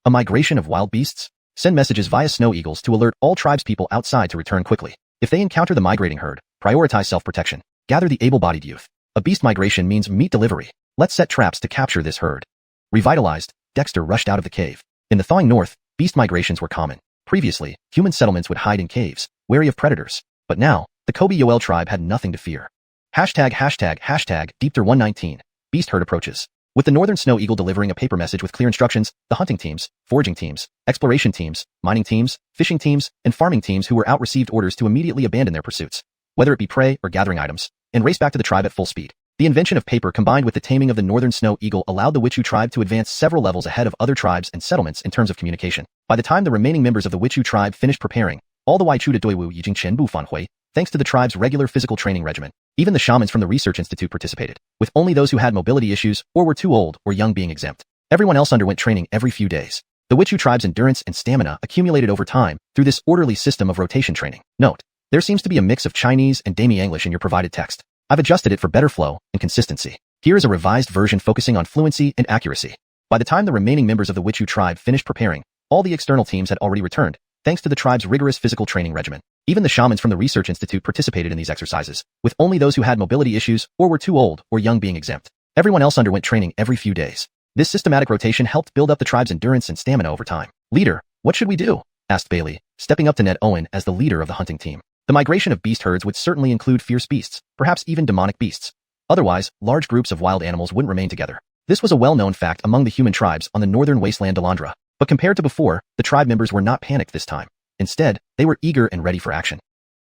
A migration of wild beasts? Send messages via Snow Eagles to alert all tribespeople outside to return quickly. If they encounter the migrating herd, prioritize self-protection. Gather the able-bodied youth. A beast migration means meat delivery. Let's set traps to capture this herd. Revitalized, Dexter rushed out of the cave. In the thawing north, beast migrations were common. Previously, human settlements would hide in caves, wary of predators. But now, the Kobe tribe had nothing to fear. Deepter119. Beast herd approaches. With the Northern Snow Eagle delivering a paper message with clear instructions, the hunting teams, foraging teams, exploration teams, mining teams, fishing teams, and farming teams who were out received orders to immediately abandon their pursuits. Whether it be prey or gathering items, and raced back to the tribe at full speed. The invention of paper combined with the taming of the northern snow eagle allowed the Wichu tribe to advance several levels ahead of other tribes and settlements in terms of communication. By the time the remaining members of the Wichu tribe finished preparing, all the Waichu de Doiwu Yijing Chen Bu Fanhui, thanks to the tribe's regular physical training regimen. Even the shamans from the research institute participated, with only those who had mobility issues or were too old or young being exempt. Everyone else underwent training every few days. The Wichu tribe's endurance and stamina accumulated over time through this orderly system of rotation training. Note: there seems to be a mix of Chinese and Dami English in your provided text. I've adjusted it for better flow and consistency. Here is a revised version focusing on fluency and accuracy. By the time the remaining members of the Wichu tribe finished preparing, all the external teams had already returned, thanks to the tribe's rigorous physical training regimen. Even the shamans from the research institute participated in these exercises, with only those who had mobility issues or were too old or young being exempt. Everyone else underwent training every few days. This systematic rotation helped build up the tribe's endurance and stamina over time. Leader, what should we do? Asked Bailey, stepping up to Ned Owen as the leader of the hunting team. The migration of beast herds would certainly include fierce beasts, perhaps even demonic beasts. Otherwise, large groups of wild animals wouldn't remain together. This was a well-known fact among the human tribes on the northern wasteland Delandra. But compared to before, the tribe members were not panicked this time. Instead, they were eager and ready for action.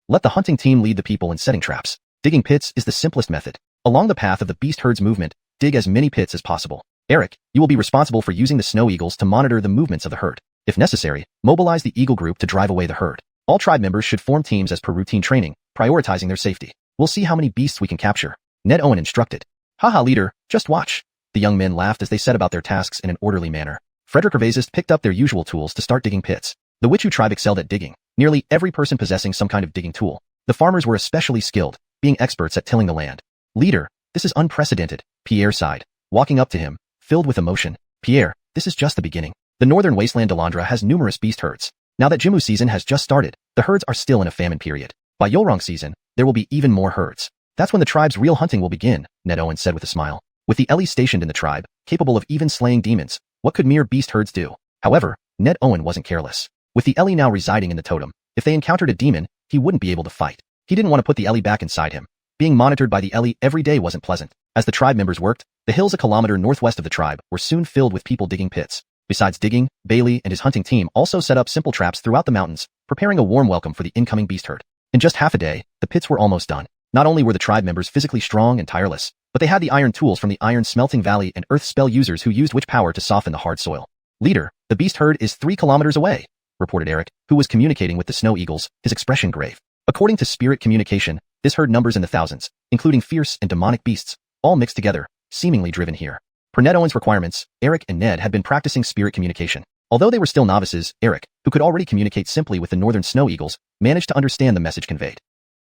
Let the hunting team lead the people in setting traps. Digging pits is the simplest method. Along the path of the beast herd's movement, dig as many pits as possible. Eric, you will be responsible for using the snow eagles to monitor the movements of the herd. If necessary, mobilize the eagle group to drive away the herd. All tribe members should form teams as per routine training, prioritizing their safety. We'll see how many beasts we can capture. Ned Owen instructed. Haha, leader, just watch. The young men laughed as they set about their tasks in an orderly manner. Frederick Hervazist picked up their usual tools to start digging pits. The Wichu tribe excelled at digging, nearly every person possessing some kind of digging tool. The farmers were especially skilled, being experts at tilling the land. Leader, this is unprecedented, Pierre sighed, walking up to him, filled with emotion. Pierre, this is just the beginning. The northern wasteland Delandra has numerous beast herds. Now that Jimu season has just started, the herds are still in a famine period. By Yorong season, there will be even more herds. That's when the tribe's real hunting will begin, Ned Owen said with a smile. With the Ellie stationed in the tribe, capable of even slaying demons, what could mere beast herds do? However, Ned Owen wasn't careless. With the Ellie now residing in the totem, if they encountered a demon, he wouldn't be able to fight. He didn't want to put the Ellie back inside him. Being monitored by the Ellie every day wasn't pleasant. As the tribe members worked, the hills a kilometer northwest of the tribe were soon filled with people digging pits. Besides digging, Bailey and his hunting team also set up simple traps throughout the mountains, preparing a warm welcome for the incoming beast herd. In just half a day, the pits were almost done. Not only were the tribe members physically strong and tireless, but they had the iron tools from the Iron Smelting Valley and earth spell users who used witch power to soften the hard soil. Leader, the beast herd is 3 kilometers away, reported Eric, who was communicating with the snow eagles, his expression grave. According to spirit communication, this herd numbers in the thousands, including fierce and demonic beasts, all mixed together, seemingly driven here. Per Ned Owen's requirements, Eric and Ned had been practicing spirit communication. Although they were still novices, Eric, who could already communicate simply with the northern snow eagles, managed to understand the message conveyed.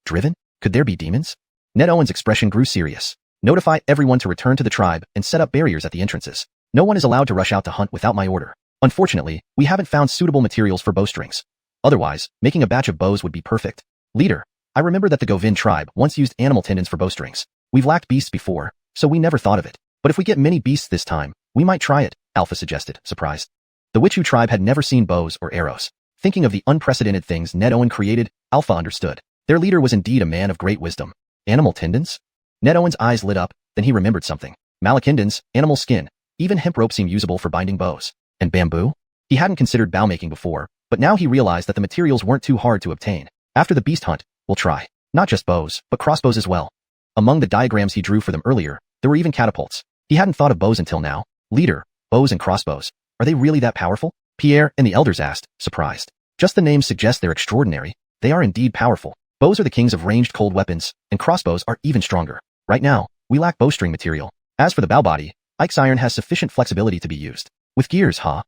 Driven? Could there be demons? Ned Owen's expression grew serious. Notify everyone to return to the tribe and set up barriers at the entrances. No one is allowed to rush out to hunt without my order. Unfortunately, we haven't found suitable materials for bowstrings. Otherwise, making a batch of bows would be perfect. Leader, I remember that the Govin tribe once used animal tendons for bowstrings. We've lacked beasts before, so we never thought of it. But if we get many beasts this time, we might try it, Alpha suggested, surprised. The Wichu tribe had never seen bows or arrows. Thinking of the unprecedented things Ned Owen created, Alpha understood. Their leader was indeed a man of great wisdom. Animal tendons? Ned Owen's eyes lit up, then he remembered something. Malachindons, animal skin, even hemp rope seem usable for binding bows. And bamboo? He hadn't considered bow making before, but now he realized that the materials weren't too hard to obtain. After the beast hunt, we'll try. Not just bows, but crossbows as well. Among the diagrams he drew for them earlier, there were even catapults. He hadn't thought of bows until now. Leader, bows and crossbows. Are they really that powerful? Pierre and the elders asked, surprised. Just the names suggest they're extraordinary. They are indeed powerful. Bows are the kings of ranged cold weapons, and crossbows are even stronger. Right now, we lack bowstring material. As for the bow body, Ike's iron has sufficient flexibility to be used. With gears, huh?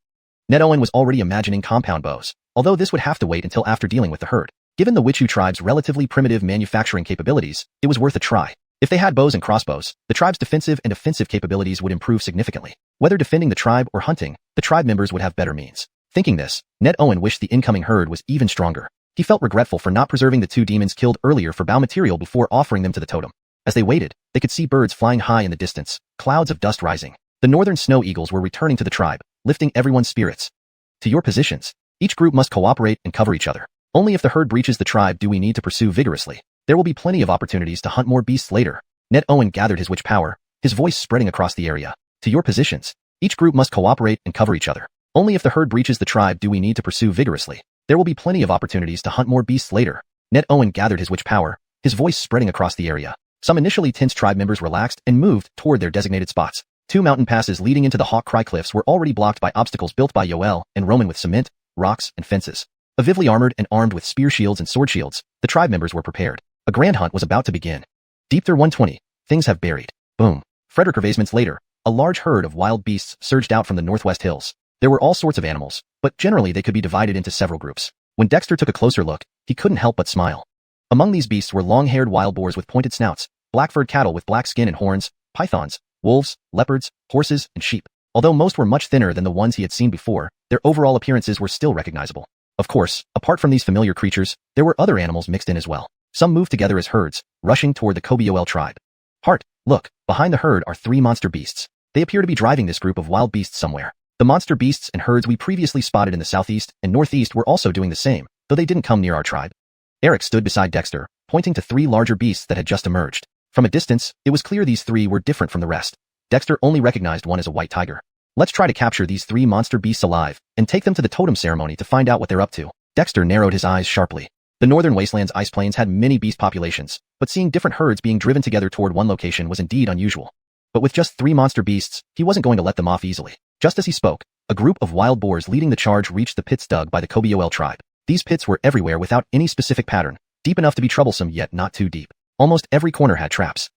Ned Owen was already imagining compound bows, although this would have to wait until after dealing with the herd. Given the Wichu tribe's relatively primitive manufacturing capabilities, it was worth a try. If they had bows and crossbows, the tribe's defensive and offensive capabilities would improve significantly. Whether defending the tribe or hunting, the tribe members would have better means. Thinking this, Ned Owen wished the incoming herd was even stronger. He felt regretful for not preserving the 2 demons killed earlier for bow material before offering them to the totem. As they waited, they could see birds flying high in the distance, clouds of dust rising. The northern snow eagles were returning to the tribe, lifting everyone's spirits. To your positions. Each group must cooperate and cover each other. Only if the herd breaches the tribe do we need to pursue vigorously. There will be plenty of opportunities to hunt more beasts later. Ned Owen gathered his witch power, his voice spreading across the area. To your positions. Each group must cooperate and cover each other. Only if the herd breaches the tribe do we need to pursue vigorously. There will be plenty of opportunities to hunt more beasts later. Ned Owen gathered his witch power, his voice spreading across the area. Some initially tense tribe members relaxed and moved toward their designated spots. 2 mountain passes leading into the Hawk Cry Cliffs were already blocked by obstacles built by Yoel and Roman with cement, rocks, and fences. Vively armored and armed with spear shields and sword shields, the tribe members were prepared. A grand hunt was about to begin. Deep through 120, things have buried. Boom. Frederick Hervasements later, a large herd of wild beasts surged out from the northwest hills. There were all sorts of animals, but generally they could be divided into several groups. When Dexter took a closer look, he couldn't help but smile. Among these beasts were long-haired wild boars with pointed snouts, black-furred cattle with black skin and horns, pythons, wolves, leopards, horses, and sheep. Although most were much thinner than the ones he had seen before, their overall appearances were still recognizable. Of course, apart from these familiar creatures, there were other animals mixed in as well. Some moved together as herds, rushing toward the Kobiol tribe. Hart, look, behind the herd are 3 monster beasts. They appear to be driving this group of wild beasts somewhere. The monster beasts and herds we previously spotted in the southeast and northeast were also doing the same, though they didn't come near our tribe. Eric stood beside Dexter, pointing to 3 larger beasts that had just emerged. From a distance, it was clear these 3 were different from the rest. Dexter only recognized one as a white tiger. Let's try to capture these 3 monster beasts alive and take them to the totem ceremony to find out what they're up to. Dexter narrowed his eyes sharply. The northern wasteland's ice plains had many beast populations, but seeing different herds being driven together toward one location was indeed unusual. But with just 3 monster beasts, he wasn't going to let them off easily. Just as he spoke, a group of wild boars leading the charge reached the pits dug by the Kobiol tribe. These pits were everywhere without any specific pattern, deep enough to be troublesome yet not too deep. Almost every corner had traps.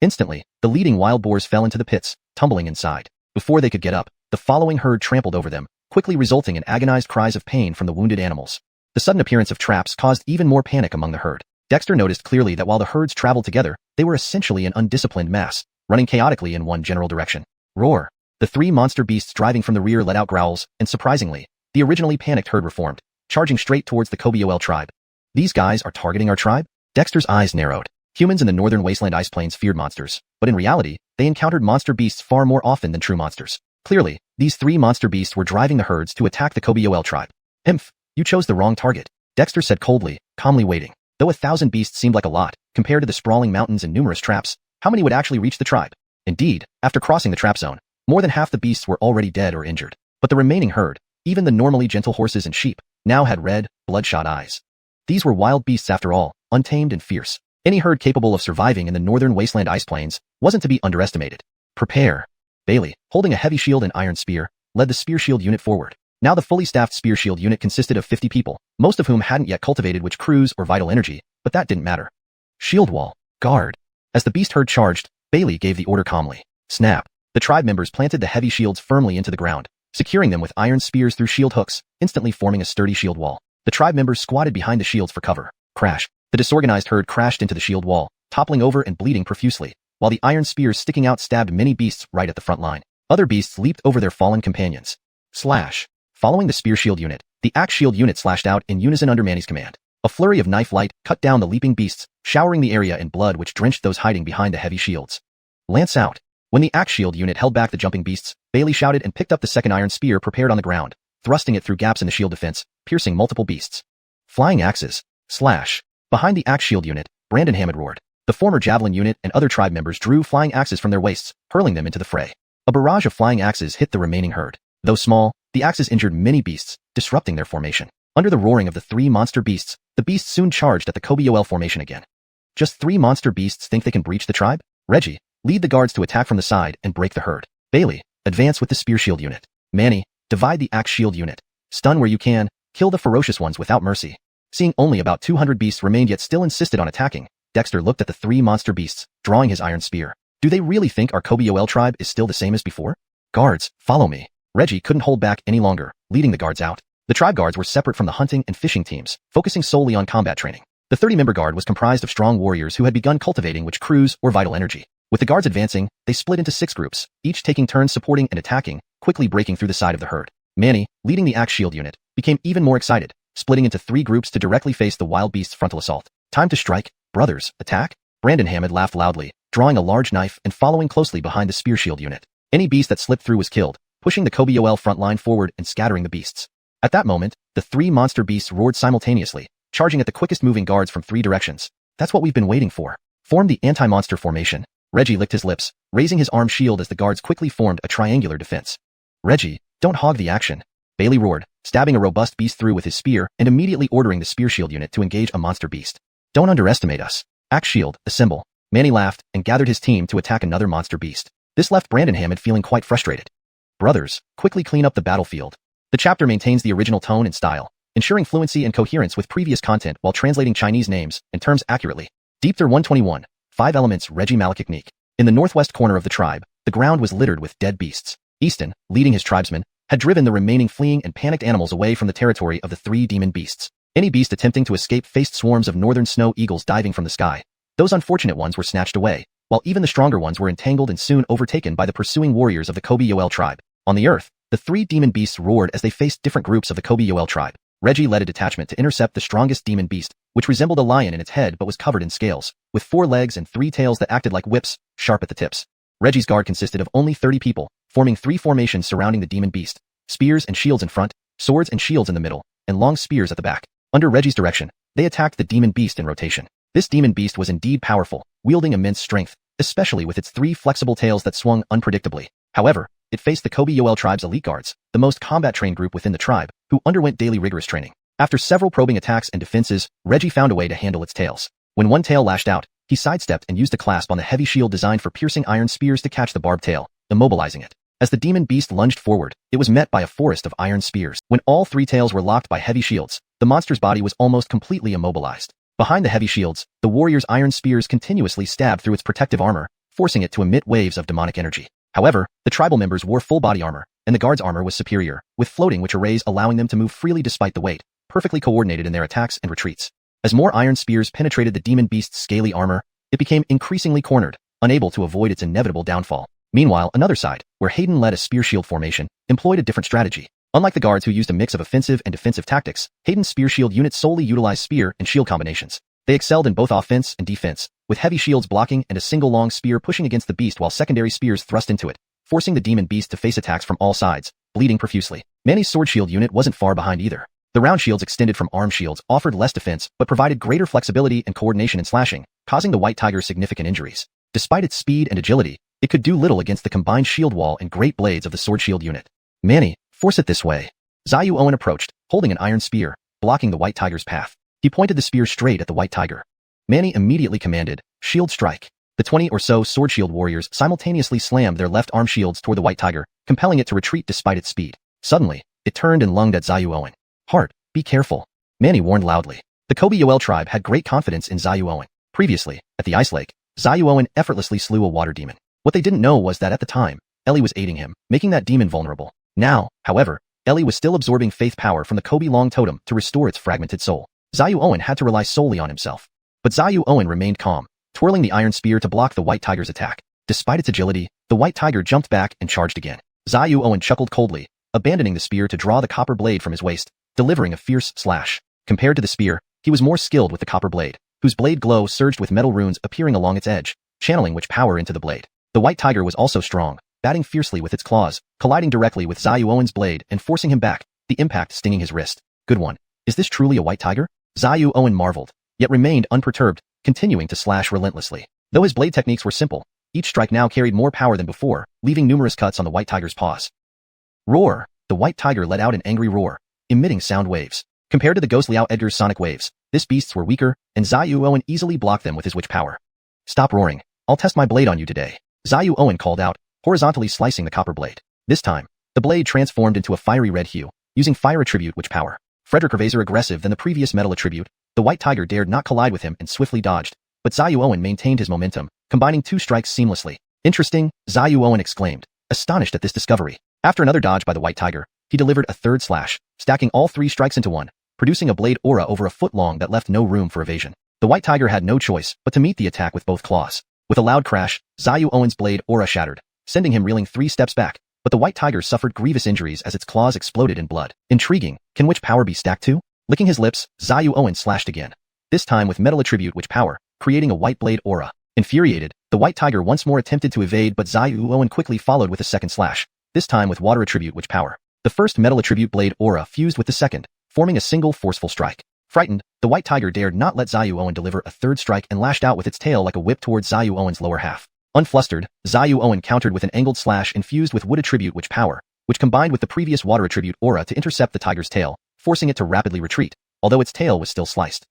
Instantly, the leading wild boars fell into the pits, tumbling inside. Before they could get up, the following herd trampled over them, quickly resulting in agonized cries of pain from the wounded animals. The sudden appearance of traps caused even more panic among the herd. Dexter noticed clearly that while the herds traveled together, they were essentially an undisciplined mass, running chaotically in one general direction. Roar! The 3 monster beasts driving from the rear let out growls, and surprisingly, the originally panicked herd reformed, charging straight towards the Kobiol tribe. These guys are targeting our tribe? Dexter's eyes narrowed. Humans in the northern wasteland ice plains feared monsters, but in reality, they encountered monster beasts far more often than true monsters. Clearly, these 3 monster beasts were driving the herds to attack the Kobiol tribe. Imph, you chose the wrong target, Dexter said coldly, calmly waiting. Though 1,000 beasts seemed like a lot, compared to the sprawling mountains and numerous traps, how many would actually reach the tribe? Indeed, after crossing the trap zone, more than half the beasts were already dead or injured. But the remaining herd, even the normally gentle horses and sheep, now had red, bloodshot eyes. These were wild beasts after all, untamed and fierce. Any herd capable of surviving in the northern wasteland ice plains wasn't to be underestimated. Prepare. Bailey, holding a heavy shield and iron spear, led the spear shield unit forward. Now the fully staffed spear shield unit consisted of 50 people, most of whom hadn't yet cultivated witch crews or vital energy, but that didn't matter. Shield wall. Guard. As the beast herd charged, Bailey gave the order calmly. Snap. The tribe members planted the heavy shields firmly into the ground, securing them with iron spears through shield hooks, instantly forming a sturdy shield wall. The tribe members squatted behind the shields for cover. Crash. The disorganized herd crashed into the shield wall, toppling over and bleeding profusely, while the iron spears sticking out stabbed many beasts right at the front line. Other beasts leaped over their fallen companions. Slash. Following the spear shield unit, the axe shield unit slashed out in unison under Manny's command. A flurry of knife light cut down the leaping beasts, showering the area in blood which drenched those hiding behind the heavy shields. Lance out. When the axe shield unit held back the jumping beasts, Bailey shouted and picked up the second iron spear prepared on the ground, thrusting it through gaps in the shield defense, piercing multiple beasts. Flying axes. Slash. Behind the axe shield unit, Brandon Hammond roared. The former javelin unit and other tribe members drew flying axes from their waists, hurling them into the fray. A barrage of flying axes hit the remaining herd. Though small, the axes injured many beasts, disrupting their formation. Under the roaring of the 3 monster beasts, the beasts soon charged at the Kobiol formation again. Just 3 monster beasts think they can breach the tribe? Reggie, lead the guards to attack from the side and break the herd. Bailey, advance with the spear shield unit. Manny, divide the axe shield unit. Stun where you can, kill the ferocious ones without mercy. Seeing only about 200 beasts remained yet still insisted on attacking, Dexter looked at the 3 monster beasts, drawing his iron spear. Do they really think our Kobiol tribe is still the same as before? Guards, follow me. Reggie couldn't hold back any longer, leading the guards out. The tribe guards were separate from the hunting and fishing teams, focusing solely on combat training. The 30-member guard was comprised of strong warriors who had begun cultivating witch crews or vital energy. With the guards advancing, they split into 6 groups, each taking turns supporting and attacking, quickly breaking through the side of the herd. Manny, leading the axe shield unit, became even more excited, splitting into 3 groups to directly face the wild beast's frontal assault. Time to strike, brothers, attack? Brandon Hammond laughed loudly, drawing a large knife and following closely behind the spear shield unit. Any beast that slipped through was killed, pushing the Kobiol front line forward and scattering the beasts. At that moment, the 3 monster beasts roared simultaneously, charging at the quickest moving guards from 3 directions. That's what we've been waiting for. Form the anti-monster formation. Reggie licked his lips, raising his arm shield as the guards quickly formed a triangular defense. Reggie, don't hog the action. Bailey roared, stabbing a robust beast through with his spear and immediately ordering the spear shield unit to engage a monster beast. Don't underestimate us. Axe shield, assemble. Manny laughed and gathered his team to attack another monster beast. This left Brandon Hammond feeling quite frustrated. Brothers, quickly clean up the battlefield. The chapter maintains the original tone and style, ensuring fluency and coherence with previous content while translating Chinese names and terms accurately. Deepther 121, 5 Elements Reggie Malakiknik. In the northwest corner of the tribe, the ground was littered with dead beasts. Easton, leading his tribesmen, had driven the remaining fleeing and panicked animals away from the territory of the 3 demon beasts. Any beast attempting to escape faced swarms of northern snow eagles diving from the sky. Those unfortunate ones were snatched away, while even the stronger ones were entangled and soon overtaken by the pursuing warriors of the Kobe Yoel tribe. On the earth, the 3 demon beasts roared as they faced different groups of the Kobe Yoel tribe. Reggie led a detachment to intercept the strongest demon beast, which resembled a lion in its head but was covered in scales, with 4 legs and 3 tails that acted like whips, sharp at the tips. Reggie's guard consisted of only 30 people, forming 3 formations surrounding the demon beast, spears and shields in front, swords and shields in the middle, and long spears at the back. Under Reggie's direction, they attacked the demon beast in rotation. This demon beast was indeed powerful, wielding immense strength, especially with its 3 flexible tails that swung unpredictably. However, it faced the Kobe Yoel tribe's elite guards, the most combat-trained group within the tribe, who underwent daily rigorous training. After several probing attacks and defenses, Reggie found a way to handle its tails. When one tail lashed out, he sidestepped and used a clasp on the heavy shield designed for piercing iron spears to catch the barbed tail, immobilizing it. As the demon beast lunged forward, it was met by a forest of iron spears. When all 3 tails were locked by heavy shields, the monster's body was almost completely immobilized. Behind the heavy shields, the warrior's iron spears continuously stabbed through its protective armor, forcing it to emit waves of demonic energy. However, the tribal members wore full body armor, and the guards' armor was superior, with floating witch arrays allowing them to move freely despite the weight, perfectly coordinated in their attacks and retreats. As more iron spears penetrated the demon beast's scaly armor, it became increasingly cornered, unable to avoid its inevitable downfall. Meanwhile, another side, where Hayden led a spear shield formation, employed a different strategy. Unlike the guards who used a mix of offensive and defensive tactics, Hayden's spear shield unit solely utilized spear and shield combinations. They excelled in both offense and defense, with heavy shields blocking and a single long spear pushing against the beast while secondary spears thrust into it, forcing the demon beast to face attacks from all sides, bleeding profusely. Manny's sword shield unit wasn't far behind either. The round shields extended from arm shields offered less defense but provided greater flexibility and coordination in slashing, causing the white tiger significant injuries. Despite its speed and agility, it could do little against the combined shield wall and great blades of the sword shield unit. Manny, force it this way. Xiuxian approached, holding an iron spear, blocking the white tiger's path. He pointed the spear straight at the white tiger. Manny immediately commanded, shield strike. The 20 or so sword shield warriors simultaneously slammed their left arm shields toward the white tiger, compelling it to retreat despite its speed. Suddenly, it turned and lunged at Xiuxian. Heart, be careful. Manny warned loudly. The Kobe Yoel tribe had great confidence in Xiuxian. Previously, at the ice lake, Xiuxian effortlessly slew a water demon. What they didn't know was that at the time, Ellie was aiding him, making that demon vulnerable. Now, however, Ellie was still absorbing faith power from the Kobe Long totem to restore its fragmented soul. Xiuxian had to rely solely on himself. But Xiuxian remained calm, twirling the iron spear to block the white tiger's attack. Despite its agility, the white tiger jumped back and charged again. Xiuxian chuckled coldly, abandoning the spear to draw the copper blade from his waist, delivering a fierce slash. Compared to the spear, he was more skilled with the copper blade, whose blade glow surged with metal runes appearing along its edge, channeling witch power into the blade. The white tiger was also strong, batting fiercely with its claws, colliding directly with Xiuxian's blade and forcing him back, the impact stinging his wrist. Good one. Is this truly a white tiger? Xiuxian marveled, yet remained unperturbed, continuing to slash relentlessly. Though his blade techniques were simple, each strike now carried more power than before, leaving numerous cuts on the white tiger's paws. Roar! The white tiger let out an angry roar, emitting sound waves. Compared to the ghostly Out Edgar's sonic waves, this beast's were weaker, and Xiuxian easily blocked them with his witch power. Stop roaring. I'll test my blade on you today. Xiuxian called out, horizontally slicing the copper blade. This time, the blade transformed into a fiery red hue, using fire attribute witch power. Frederick Gervaiser aggressive than the previous metal attribute, the white tiger dared not collide with him and swiftly dodged, but Xiuxian maintained his momentum, combining 2 strikes seamlessly. Interesting, Xiuxian exclaimed, astonished at this discovery. After another dodge by the white tiger, he delivered a third slash, stacking all 3 strikes into one, producing a blade aura over a foot long that left no room for evasion. The white tiger had no choice but to meet the attack with both claws. With a loud crash, Xiuxian's blade aura shattered, sending him reeling 3 steps back, but the white tiger suffered grievous injuries as its claws exploded in blood. Intriguing, can witch power be stacked too? Licking his lips, Xiuxian slashed again, this time with metal attribute witch power, creating a white blade aura. Infuriated, the white tiger once more attempted to evade but Xiuxian quickly followed with a second slash, this time with water attribute witch power. The first metal attribute blade aura fused with the second, forming a single forceful strike. Frightened, the white tiger dared not let Xiuxian deliver a third strike and lashed out with its tail like a whip towards Xiuxian's lower half. Unflustered, Xiuxian countered with an angled slash infused with wood attribute witch power, which combined with the previous water attribute aura to intercept the tiger's tail, forcing it to rapidly retreat, although its tail was still sliced.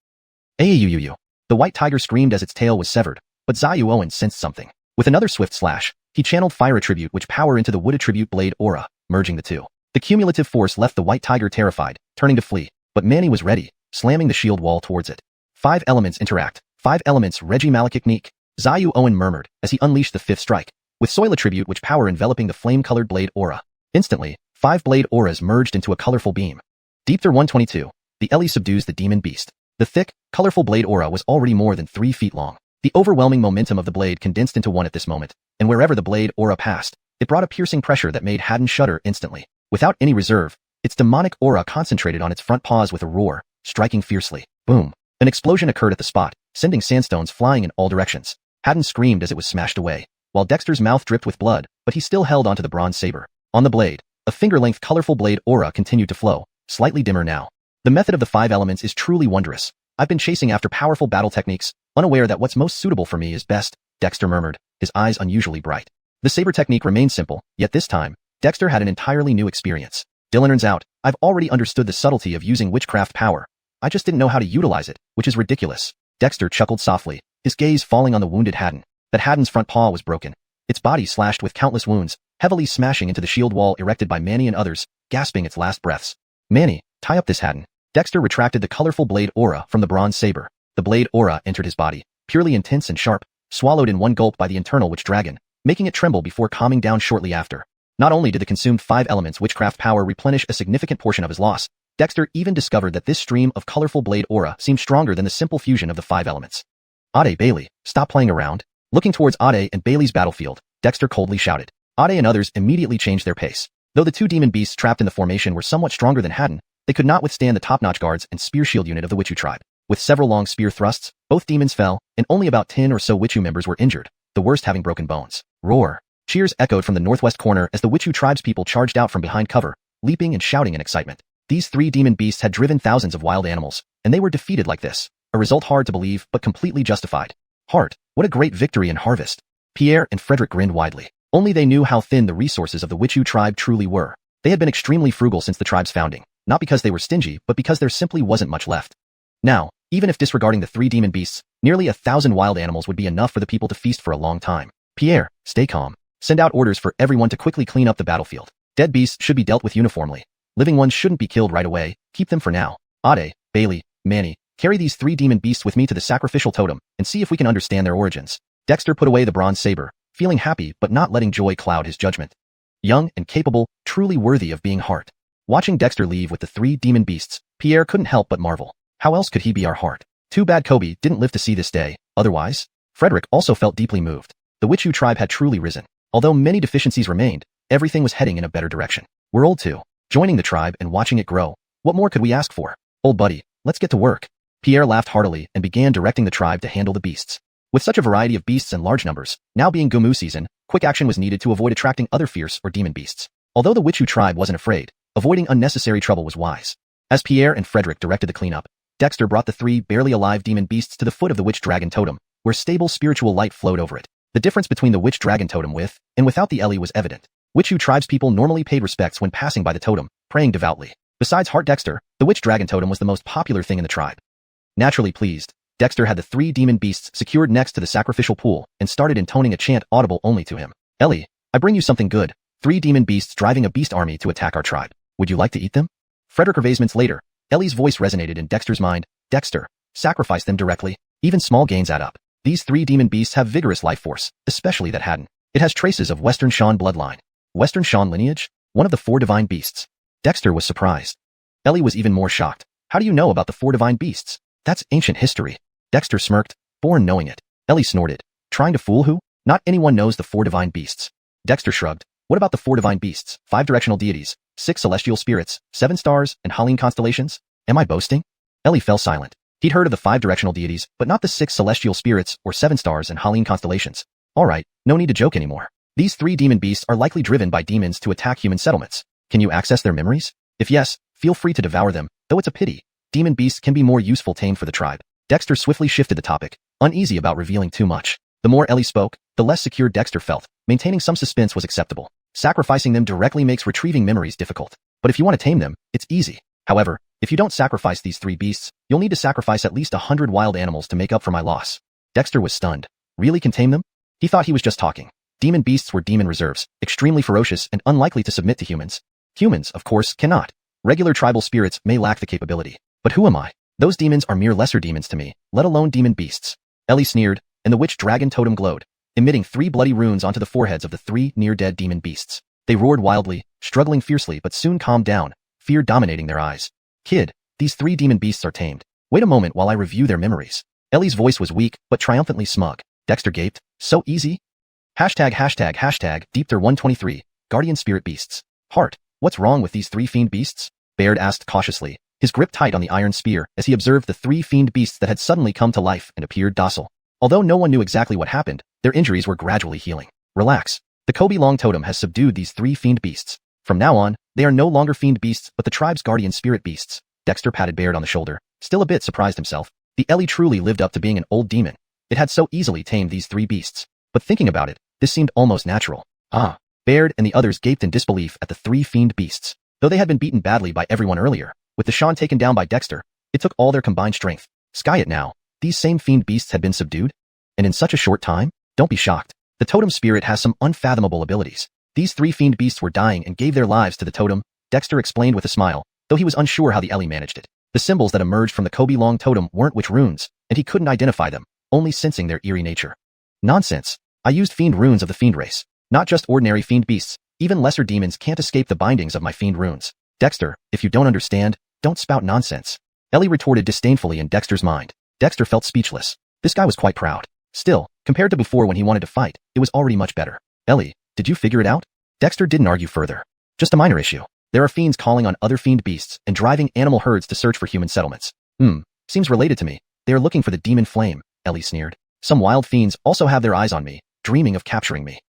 Ayuyuyuyu. The white tiger screamed as its tail was severed, but Xiuxian sensed something. With another swift slash, he channeled fire attribute which power into the wood attribute blade aura, merging the two. The cumulative force left the white tiger terrified, turning to flee, but Manny was ready, slamming the shield wall towards it. 5 elements interact. 5 elements Regimaleknik, Xiuxian murmured as he unleashed the 5th strike, with soil attribute which power enveloping the flame-colored blade aura. Instantly, 5 blade auras merged into a colorful beam. Deepther 122. The Ellie subdues the demon beast. The thick, colorful blade aura was already more than 3 feet long. The overwhelming momentum of the blade condensed into one at this moment, and wherever the blade aura passed, it brought a piercing pressure that made Haddon shudder instantly. Without any reserve, its demonic aura concentrated on its front paws with a roar, striking fiercely. Boom. An explosion occurred at the spot, sending sandstones flying in all directions. Haddon screamed as it was smashed away, while Dexter's mouth dripped with blood, but he still held onto the bronze saber. On the blade, a finger-length colorful blade aura continued to flow, slightly dimmer now. The method of the 5 elements is truly wondrous. I've been chasing after powerful battle techniques, unaware that what's most suitable for me is best, Dexter murmured, his eyes unusually bright. The saber technique remained simple, yet this time, Dexter had an entirely new experience. Dylan's out. I've already understood the subtlety of using witchcraft power. I just didn't know how to utilize it, which is ridiculous. Dexter chuckled softly, his gaze falling on the wounded Haddon. That Haddon's front paw was broken, its body slashed with countless wounds, heavily smashing into the shield wall erected by Manny and others, gasping its last breaths. Manny, tie up this Haddon. Dexter retracted the colorful blade aura from the bronze saber. The blade aura entered his body, purely intense and sharp, swallowed in one gulp by the internal witch dragon, making it tremble before calming down shortly after. Not only did the consumed 5 elements witchcraft power replenish a significant portion of his loss, Dexter even discovered that this stream of colorful blade aura seemed stronger than the simple fusion of the 5 elements. Ade, Bailey, stop playing around. Looking towards Ade and Bailey's battlefield, Dexter coldly shouted. Ade and others immediately changed their pace. Though the 2 demon beasts trapped in the formation were somewhat stronger than Haddon, they could not withstand the top-notch guards and spear shield unit of the Witchu tribe. With several long spear thrusts, both demons fell, and only about 10 or so Witchu members were injured, the worst having broken bones. Roar! Cheers echoed from the northwest corner as the Witchu tribespeople charged out from behind cover, leaping and shouting in excitement. These 3 demon beasts had driven thousands of wild animals, and they were defeated like this, a result hard to believe but completely justified. Heart, what a great victory and harvest. Pierre and Frederick grinned widely. Only they knew how thin the resources of the Witchu tribe truly were. They had been extremely frugal since the tribe's founding, not because they were stingy, but because there simply wasn't much left. Now, even if disregarding the 3 demon beasts, nearly 1,000 wild animals would be enough for the people to feast for a long time. Pierre, stay calm. Send out orders for everyone to quickly clean up the battlefield. Dead beasts should be dealt with uniformly. Living ones shouldn't be killed right away, keep them for now. Ade, Bailey, Manny, carry these 3 demon beasts with me to the sacrificial totem, and see if we can understand their origins. Dexter put away the bronze saber, feeling happy but not letting joy cloud his judgment. Young and capable, truly worthy of being Heart. Watching Dexter leave with the 3 demon beasts, Pierre couldn't help but marvel. How else could he be our Heart? Too bad Kobe didn't live to see this day, otherwise. Frederick also felt deeply moved. The Witchu tribe had truly risen. Although many deficiencies remained, everything was heading in a better direction. We're old too. Joining the tribe and watching it grow. What more could we ask for? Old buddy, let's get to work. Pierre laughed heartily and began directing the tribe to handle the beasts. With such a variety of beasts and large numbers, now being Gumu season, quick action was needed to avoid attracting other fierce or demon beasts. Although the Witchu tribe wasn't afraid, avoiding unnecessary trouble was wise. As Pierre and Frederick directed the cleanup, Dexter brought the 3 barely alive demon beasts to the foot of the witch dragon totem, where stable spiritual light flowed over it. The difference between the witch dragon totem with and without the Ellie was evident. Witchu tribespeople normally paid respects when passing by the totem, praying devoutly. Besides Heart Dexter, the witch dragon totem was the most popular thing in the tribe. Naturally pleased, Dexter had the 3 demon beasts secured next to the sacrificial pool and started intoning a chant audible only to him. Ellie, I bring you something good. 3 demon beasts driving a beast army to attack our tribe. Would you like to eat them? Frederick Ervasements later, Ellie's voice resonated in Dexter's mind. Dexter, sacrifice them directly. Even small gains add up. These 3 demon beasts have vigorous life force, especially that Haddon. It has traces of Western Shan bloodline. Western Shan lineage? One of the 4 divine beasts. Dexter was surprised. Ellie was even more shocked. How do you know about the 4 divine beasts? That's ancient history. Dexter smirked, born knowing it. Ellie snorted. Trying to fool who? Not anyone knows the 4 divine beasts. Dexter shrugged. What about the 4 divine beasts, 5 directional deities, 6 celestial spirits, 7 stars, and Halloween constellations? Am I boasting? Ellie fell silent. He'd heard of the 5 directional deities, but not the 6 celestial spirits or 7 stars and Halloween constellations. Alright, no need to joke anymore. These 3 demon beasts are likely driven by demons to attack human settlements. Can you access their memories? If yes, feel free to devour them, though it's a pity. Demon beasts can be more useful tamed for the tribe. Dexter swiftly shifted the topic, uneasy about revealing too much. The more Ellie spoke, the less secure Dexter felt. Maintaining some suspense was acceptable. Sacrificing them directly makes retrieving memories difficult. But if you want to tame them, it's easy. However, if you don't sacrifice these 3 beasts, you'll need to sacrifice at least 100 wild animals to make up for my loss. Dexter was stunned. really can tame them? He thought he was just talking. Demon beasts were demon reserves, extremely ferocious and unlikely to submit to humans. Humans, of course, cannot. Regular tribal spirits may lack the capability. But who am I? Those demons are mere lesser demons to me, let alone demon beasts. Ellie sneered, and the witch dragon totem glowed, emitting 3 bloody runes onto the foreheads of the 3 near-dead demon beasts. They roared wildly, struggling fiercely but soon calmed down, fear dominating their eyes. Kid, these 3 demon beasts are tamed. Wait a moment while I review their memories. Ellie's voice was weak, but triumphantly smug. Dexter gaped. So easy? #Deepter123, Guardian Spirit Beasts. Heart, what's wrong with these 3 fiend beasts? Baird asked cautiously, his grip tight on the iron spear as he observed the 3 fiend beasts that had suddenly come to life and appeared docile. Although no one knew exactly what happened, their injuries were gradually healing. Relax. The Kobe Long Totem has subdued these 3 fiend beasts. From now on, they are no longer fiend beasts but the tribe's guardian spirit beasts. Dexter patted Baird on the shoulder, still a bit surprised himself. The Ellie truly lived up to being an old demon. It had so easily tamed these 3 beasts. But thinking about it, this seemed almost natural. Baird and the others gaped in disbelief at the 3 fiend beasts. Though they had been beaten badly by everyone earlier, with the Sean taken down by Dexter, it took all their combined strength. Sky it now. These same fiend beasts had been subdued? And in such a short time? Don't be shocked. The totem spirit has some unfathomable abilities. These 3 fiend beasts were dying and gave their lives to the totem, Dexter explained with a smile, though he was unsure how the Ellie managed it. The symbols that emerged from the Kobe Long totem weren't witch runes, and he couldn't identify them, only sensing their eerie nature. Nonsense. I used fiend runes of the fiend race. Not just ordinary fiend beasts. Even lesser demons can't escape the bindings of my fiend runes. Dexter, if you don't understand, don't spout nonsense. Ellie retorted disdainfully in Dexter's mind. Dexter felt speechless. This guy was quite proud. Still, compared to before when he wanted to fight, it was already much better. Ellie, did you figure it out? Dexter didn't argue further. Just a minor issue. There are fiends calling on other fiend beasts and driving animal herds to search for human settlements. Seems related to me. They are looking for the demon flame, Ellie sneered. Some wild fiends also have their eyes on me, dreaming of capturing me.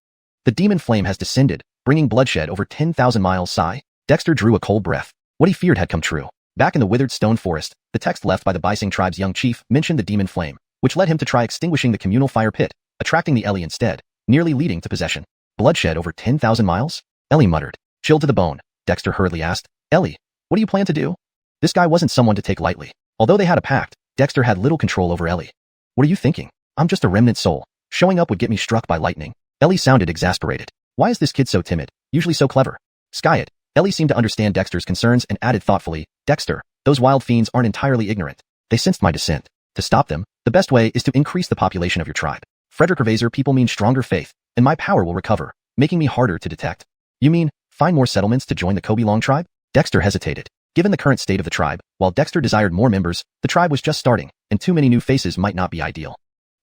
The demon flame has descended, bringing bloodshed over 10,000 miles. Sigh. Dexter drew a cold breath. What he feared had come true. Back in the withered stone forest, the text left by the Bising tribe's young chief mentioned the demon flame, which led him to try extinguishing the communal fire pit, attracting the Ellie instead, nearly leading to possession. Bloodshed over 10,000 miles? Ellie muttered. Chilled to the bone, Dexter hurriedly asked, Ellie, what do you plan to do? This guy wasn't someone to take lightly. Although they had a pact, Dexter had little control over Ellie. What are you thinking? I'm just a remnant soul. Showing up would get me struck by lightning. Ellie sounded exasperated. Why is this kid so timid, usually so clever? Sky it. Ellie seemed to understand Dexter's concerns and added thoughtfully, Dexter, those wild fiends aren't entirely ignorant. They sensed my dissent. To stop them, the best way is to increase the population of your tribe. Frederick Ravaser people mean stronger faith, and my power will recover, making me harder to detect. You mean, find more settlements to join the Kobe Long tribe? Dexter hesitated. Given the current state of the tribe, while Dexter desired more members, the tribe was just starting, and too many new faces might not be ideal.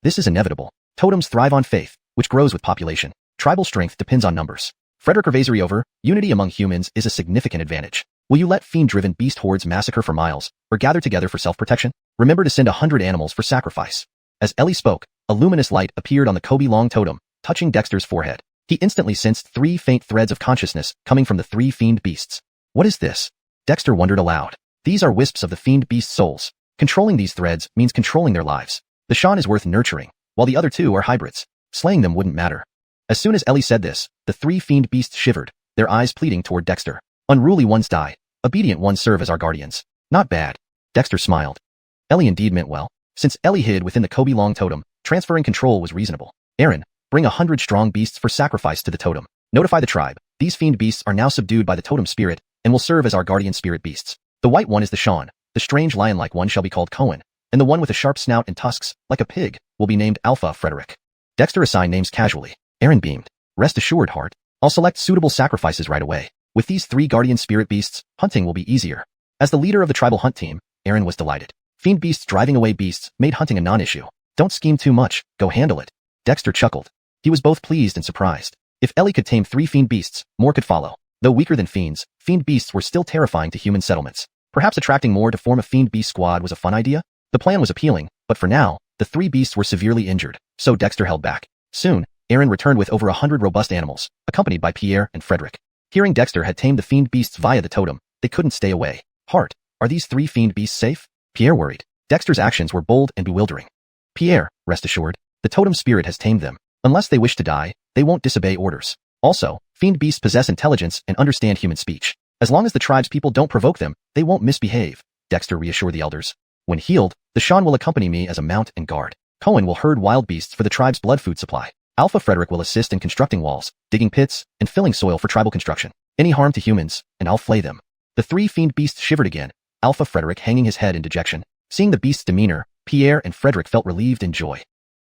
This is inevitable. Totems thrive on faith, which grows with population. Tribal strength depends on numbers. Frederick Ravasery over, unity among humans is a significant advantage. Will you let fiend-driven beast hordes massacre for miles, or gather together for self-protection? Remember to send 100 animals for sacrifice. As Ellie spoke, a luminous light appeared on the Kobe Long totem, touching Dexter's forehead. He instantly sensed 3 faint threads of consciousness coming from the 3 fiend beasts. What is this? Dexter wondered aloud. These are wisps of the fiend beast souls. Controlling these threads means controlling their lives. The Sean is worth nurturing, while the other 2 are hybrids. Slaying them wouldn't matter. As soon as Ellie said this, the 3 fiend beasts shivered, their eyes pleading toward Dexter. Unruly ones die. Obedient ones serve as our guardians. Not bad. Dexter smiled. Ellie indeed meant well. Since Ellie hid within the Kobe Long totem, transferring control was reasonable. Aaron, bring 100 strong beasts for sacrifice to the totem. Notify the tribe. These fiend beasts are now subdued by the totem spirit, and will serve as our guardian spirit beasts. The white one is the Sean. The strange lion-like one shall be called Cohen, and the one with a sharp snout and tusks, like a pig, will be named Alpha Frederick. Dexter assigned names casually. Aaron beamed. Rest assured, Hart. I'll select suitable sacrifices right away. With these 3 guardian spirit beasts, hunting will be easier. As the leader of the tribal hunt team, Aaron was delighted. Fiend beasts driving away beasts made hunting a non-issue. Don't scheme too much, go handle it. Dexter chuckled. He was both pleased and surprised. If Ellie could tame 3 fiend beasts, more could follow. Though weaker than fiends, fiend beasts were still terrifying to human settlements. Perhaps attracting more to form a fiend beast squad was a fun idea? The plan was appealing, but for now, the 3 beasts were severely injured, so Dexter held back. Soon, Aaron returned with over 100 robust animals, accompanied by Pierre and Frederick. Hearing Dexter had tamed the fiend beasts via the totem, they couldn't stay away. Hart, are these 3 fiend beasts safe? Pierre worried. Dexter's actions were bold and bewildering. Pierre, rest assured, the totem spirit has tamed them. Unless they wish to die, they won't disobey orders. Also, fiend beasts possess intelligence and understand human speech. As long as the tribe's people don't provoke them, they won't misbehave, Dexter reassured the elders. When healed, the Sean will accompany me as a mount and guard. Cohen will herd wild beasts for the tribe's blood food supply. Alpha Frederick will assist in constructing walls, digging pits, and filling soil for tribal construction. Any harm to humans, and I'll flay them. The three fiend beasts shivered again, Alpha Frederick hanging his head in dejection. Seeing the beast's demeanor, Pierre and Frederick felt relieved in joy.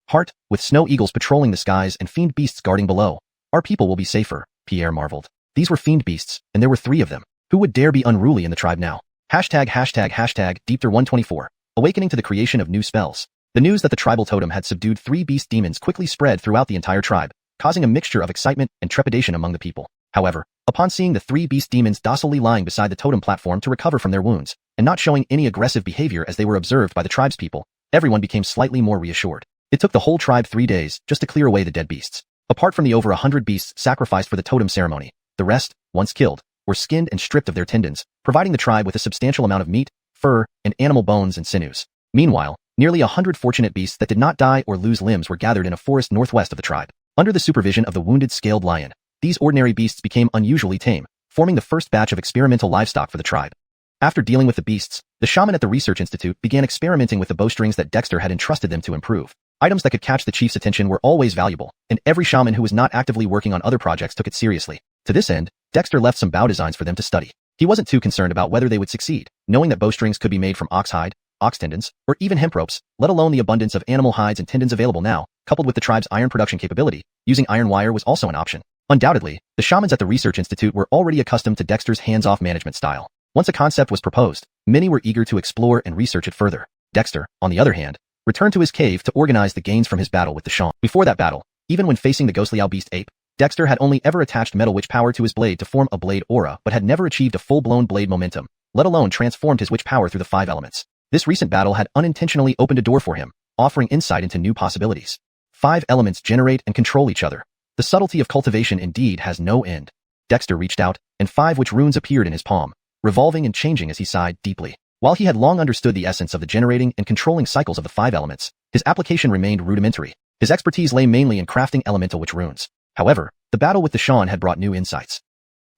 Heart, with snow eagles patrolling the skies and fiend beasts guarding below, our people will be safer, Pierre marveled. These were fiend beasts, and there were 3 of them. Who would dare be unruly in the tribe now? ###Deepter124. Awakening to the creation of new spells. The news that the tribal totem had subdued 3 beast demons quickly spread throughout the entire tribe, causing a mixture of excitement and trepidation among the people. However, upon seeing the 3 beast demons docilely lying beside the totem platform to recover from their wounds, and not showing any aggressive behavior as they were observed by the tribespeople, everyone became slightly more reassured. It took the whole tribe 3 days just to clear away the dead beasts. Apart from the over 100 beasts sacrificed for the totem ceremony, the rest, once killed, were skinned and stripped of their tendons, providing the tribe with a substantial amount of meat, fur, and animal bones and sinews. Meanwhile, nearly 100 fortunate beasts that did not die or lose limbs were gathered in a forest northwest of the tribe. Under the supervision of the wounded scaled lion, these ordinary beasts became unusually tame, forming the first batch of experimental livestock for the tribe. After dealing with the beasts, the shaman at the research institute began experimenting with the bowstrings that Dexter had entrusted them to improve. Items that could catch the chief's attention were always valuable, and every shaman who was not actively working on other projects took it seriously. To this end, Dexter left some bow designs for them to study. He wasn't too concerned about whether they would succeed, knowing that bowstrings could be made from ox hide, ox tendons, or even hemp ropes, let alone the abundance of animal hides and tendons available now, coupled with the tribe's iron production capability. Using iron wire was also an option. Undoubtedly, the shamans at the research institute were already accustomed to Dexter's hands-off management style. Once a concept was proposed, many were eager to explore and research it further. Dexter, on the other hand, returned to his cave to organize the gains from his battle with the Shaman. Before that battle, even when facing the ghostly beast ape, Dexter had only ever attached metal witch power to his blade to form a blade aura but had never achieved a full-blown blade momentum, let alone transformed his witch power through the 5 elements. This recent battle had unintentionally opened a door for him, offering insight into new possibilities. 5 elements generate and control each other. The subtlety of cultivation indeed has no end. Dexter reached out, and 5 witch runes appeared in his palm, revolving and changing as he sighed deeply. While he had long understood the essence of the generating and controlling cycles of the 5 elements, his application remained rudimentary. His expertise lay mainly in crafting elemental witch runes. However, the battle with the Shaman had brought new insights.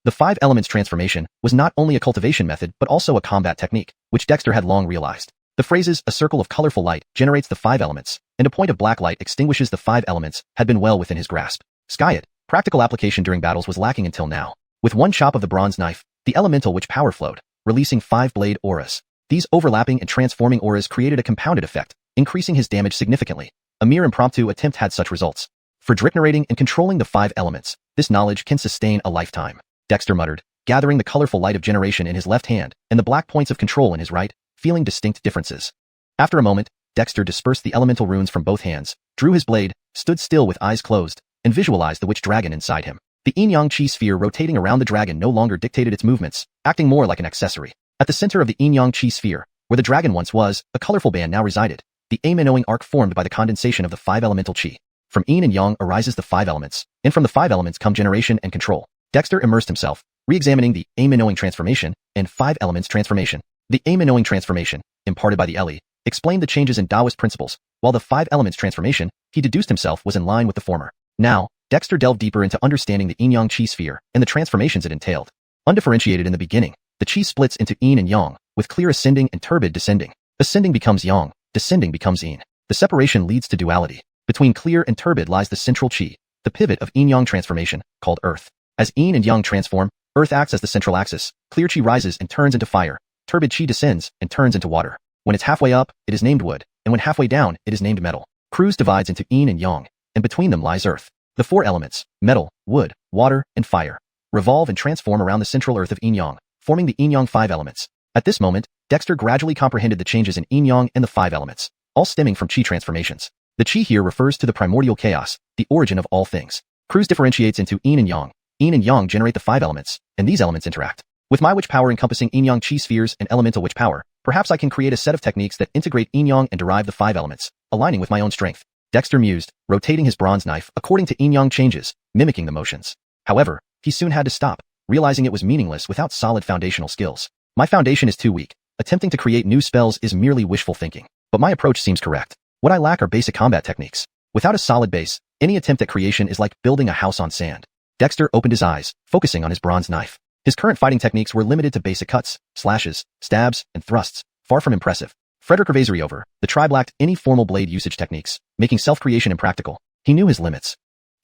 The 5 elements transformation was not only a cultivation method but also a combat technique, which Dexter had long realized. The phrases, "a circle of colorful light generates the 5 elements," and "a point of black light extinguishes the 5 elements," had been well within his grasp. Skyet, practical application during battles was lacking until now. With one chop of the bronze knife, the elemental witch power flowed, releasing 5 blade auras. These overlapping and transforming auras created a compounded effect, increasing his damage significantly. A mere impromptu attempt had such results. For narrating and controlling the 5 elements, this knowledge can sustain a lifetime. Dexter muttered, gathering the colorful light of generation in his left hand and the black points of control in his right, feeling distinct differences. After a moment, Dexter dispersed the elemental runes from both hands, drew his blade, stood still with eyes closed, and visualized the witch dragon inside him. The yin-yang chi sphere rotating around the dragon no longer dictated its movements, acting more like an accessory. At the center of the yin-yang chi sphere, where the dragon once was, a colorful band now resided, the aim-innowing arc formed by the condensation of the 5 elemental chi. From yin and yang arises the 5 elements, and from the 5 elements come generation and control. Dexter immersed himself, re-examining the aim-innowing transformation and 5 elements transformation. The aim-innowing transformation, imparted by the Eli, explained the changes in Taoist principles, while the 5 elements transformation, he deduced himself was in line with the former. Now, Dexter delved deeper into understanding the yin-yang chi sphere and the transformations it entailed. Undifferentiated in the beginning, the chi splits into yin and yang, with clear ascending and turbid descending. Ascending becomes yang, descending becomes yin. The separation leads to duality. Between clear and turbid lies the central chi, the pivot of yin-yang transformation, called earth. As yin and yang transform, earth acts as the central axis. Clear chi rises and turns into fire. Turbid chi descends and turns into water. When it's halfway up, it is named wood, and when halfway down, it is named metal. Croods divides into yin and yang, and between them lies earth. The 4 elements, metal, wood, water, and fire, revolve and transform around the central earth of yin-yang, forming the yin-yang 5 elements. At this moment, Dexter gradually comprehended the changes in yin-yang and the 5 elements, all stemming from chi transformations. The chi here refers to the primordial chaos, the origin of all things. Croods differentiates into yin and yang. Yin and yang generate the 5 elements, and these elements interact. With my witch power encompassing yin-yang chi spheres and elemental witch power, perhaps I can create a set of techniques that integrate yin-yang and derive the 5 elements, aligning with my own strength. Dexter mused, rotating his bronze knife according to yin-yang changes, mimicking the motions. However, he soon had to stop, realizing it was meaningless without solid foundational skills. My foundation is too weak. Attempting to create new spells is merely wishful thinking. But my approach seems correct. What I lack are basic combat techniques. Without a solid base, any attempt at creation is like building a house on sand. Dexter opened his eyes, focusing on his bronze knife. His current fighting techniques were limited to basic cuts, slashes, stabs, and thrusts, far from impressive. Frederick Cervasery over, the tribe lacked any formal blade usage techniques, making self-creation impractical. He knew his limits.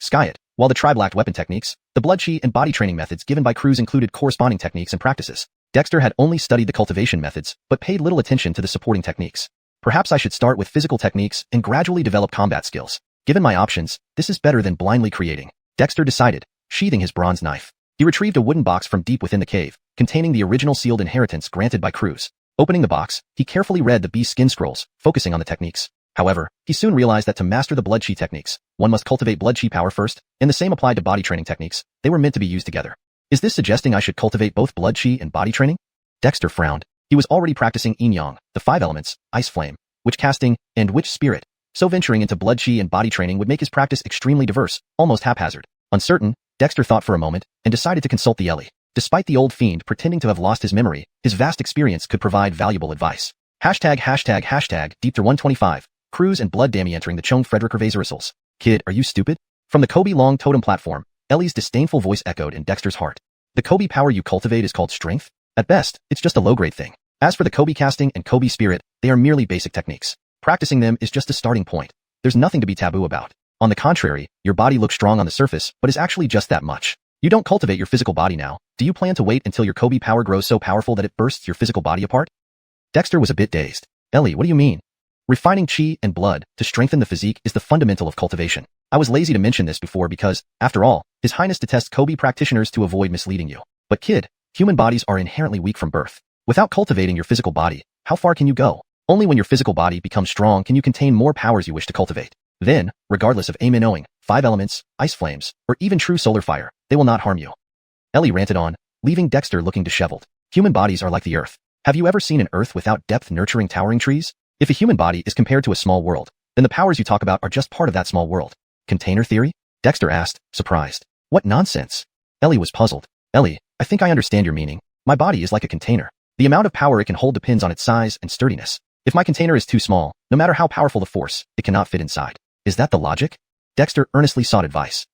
Xiuxian, while the tribe lacked weapon techniques, the blood chi and body training methods given by Croods included corresponding techniques and practices. Dexter had only studied the cultivation methods, but paid little attention to the supporting techniques. Perhaps I should start with physical techniques and gradually develop combat skills. Given my options, this is better than blindly creating, Dexter decided, sheathing his bronze knife. He retrieved a wooden box from deep within the cave, containing the original sealed inheritance granted by Croods. Opening the box, he carefully read the beast skin scrolls, focusing on the techniques. However, he soon realized that to master the blood chi techniques, one must cultivate blood chi power first, and the same applied to body training techniques. They were meant to be used together. Is this suggesting I should cultivate both blood chi and body training? Dexter frowned. He was already practicing yin yang, the 5 elements, ice flame, witch casting, and witch spirit. So venturing into blood chi and body training would make his practice extremely diverse, almost haphazard. Uncertain, Dexter thought for a moment, and decided to consult the Ellie. Despite the old fiend pretending to have lost his memory, his vast experience could provide valuable advice. #Deepter125, Croods and Blood Dammy entering the Chong Frederick Cervasery. Kid, are you stupid? From the Kobe Long Totem platform, Ellie's disdainful voice echoed in Dexter's heart. The Kobe power you cultivate is called strength? At best, it's just a low-grade thing. As for the Kobe casting and Kobe spirit, they are merely basic techniques. Practicing them is just a starting point. There's nothing to be taboo about. On the contrary, your body looks strong on the surface, but is actually just that much. You don't cultivate your physical body now. Do you plan to wait until your Kobe power grows so powerful that it bursts your physical body apart? Dexter was a bit dazed. Ellie, what do you mean? Refining chi and blood to strengthen the physique is the fundamental of cultivation. I was lazy to mention this before because, after all, His Highness detests Kobe practitioners to avoid misleading you. But kid, human bodies are inherently weak from birth. Without cultivating your physical body, how far can you go? Only when your physical body becomes strong can you contain more powers you wish to cultivate. Then, regardless of aim and knowing, 5 elements, ice flames, or even true solar fire, they will not harm you. Ellie ranted on, leaving Dexter looking disheveled. Human bodies are like the earth. Have you ever seen an earth without depth nurturing towering trees? If a human body is compared to a small world, then the powers you talk about are just part of that small world. Container theory? Dexter asked, surprised. What nonsense? Ellie was puzzled. Ellie, I think I understand your meaning. My body is like a container. The amount of power it can hold depends on its size and sturdiness. If my container is too small, no matter how powerful the force, it cannot fit inside. Is that the logic? Dexter earnestly sought advice.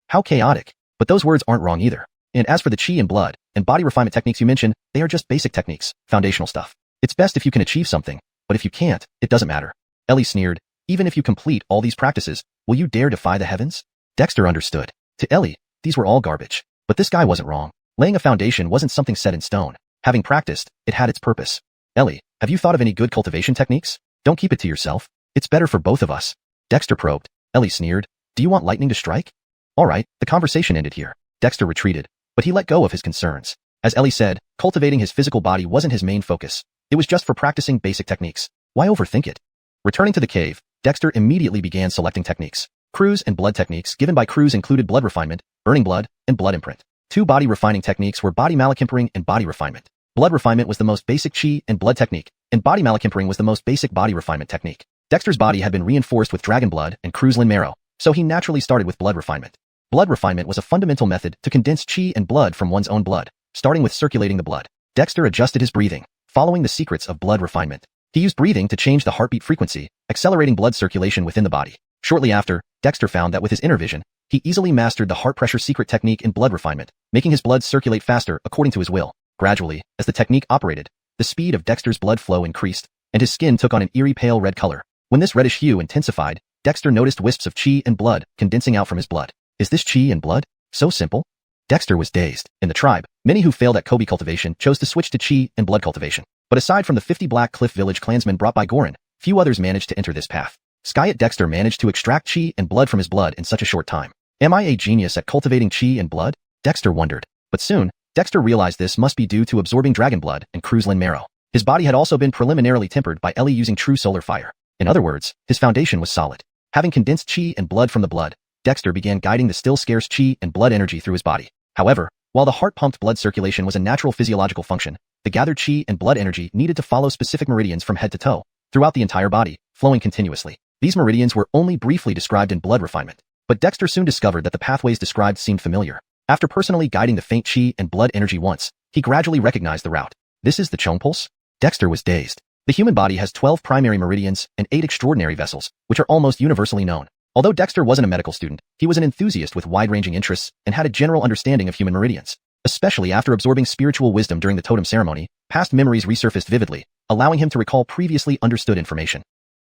How chaotic. But those words aren't wrong either. And as for the chi and blood and body refinement techniques you mentioned, they are just basic techniques, foundational stuff. It's best if you can achieve something, but if you can't, it doesn't matter. Ellie sneered. Even if you complete all these practices, will you dare defy the heavens? Dexter understood. To Ellie, these were all garbage. But this guy wasn't wrong. Laying a foundation wasn't something set in stone. Having practiced, it had its purpose. Ellie, have you thought of any good cultivation techniques? Don't keep it to yourself. It's better for both of us. Dexter probed. Ellie sneered. Do you want lightning to strike? All right, the conversation ended here. Dexter retreated, but he let go of his concerns. As Ellie said, cultivating his physical body wasn't his main focus. It was just for practicing basic techniques. Why overthink it? Returning to the cave, Dexter immediately began selecting techniques. Croods and blood techniques given by Croods included blood refinement, burning blood, and blood imprint. 2 body refining techniques were body malachimpering and body refinement. Blood refinement was the most basic chi and blood technique, and body malachimpering was the most basic body refinement technique. Dexter's body had been reinforced with dragon blood and xuanhuan marrow, so he naturally started with blood refinement. Blood refinement was a fundamental method to condense chi and blood from one's own blood, starting with circulating the blood. Dexter adjusted his breathing, following the secrets of blood refinement. He used breathing to change the heartbeat frequency, accelerating blood circulation within the body. Shortly after, Dexter found that with his inner vision, he easily mastered the heart pressure secret technique in blood refinement, making his blood circulate faster according to his will. Gradually, as the technique operated, the speed of Dexter's blood flow increased, and his skin took on an eerie pale red color. When this reddish hue intensified, Dexter noticed wisps of chi and blood condensing out from his blood. Is this chi and blood? So simple? Dexter was dazed. In the tribe, many who failed at Kobe cultivation chose to switch to chi and blood cultivation. But aside from the 50 Black Cliff Village clansmen brought by Gorin, few others managed to enter this path. Xiuxian Dexter managed to extract chi and blood from his blood in such a short time. Am I a genius at cultivating chi and blood? Dexter wondered. But soon, Dexter realized this must be due to absorbing dragon blood and xuanhuan marrow. His body had also been preliminarily tempered by Ellie using true solar fire. In other words, his foundation was solid. Having condensed chi and blood from the blood, Dexter began guiding the still scarce chi and blood energy through his body. However, while the heart-pumped blood circulation was a natural physiological function, the gathered chi and blood energy needed to follow specific meridians from head to toe, throughout the entire body, flowing continuously. These meridians were only briefly described in blood refinement, but Dexter soon discovered that the pathways described seemed familiar. After personally guiding the faint chi and blood energy once, he gradually recognized the route. This is the Chong pulse? Dexter was dazed. The human body has 12 primary meridians and 8 extraordinary vessels, which are almost universally known. Although Dexter wasn't a medical student, he was an enthusiast with wide-ranging interests and had a general understanding of human meridians. Especially after absorbing spiritual wisdom during the totem ceremony, past memories resurfaced vividly, allowing him to recall previously understood information.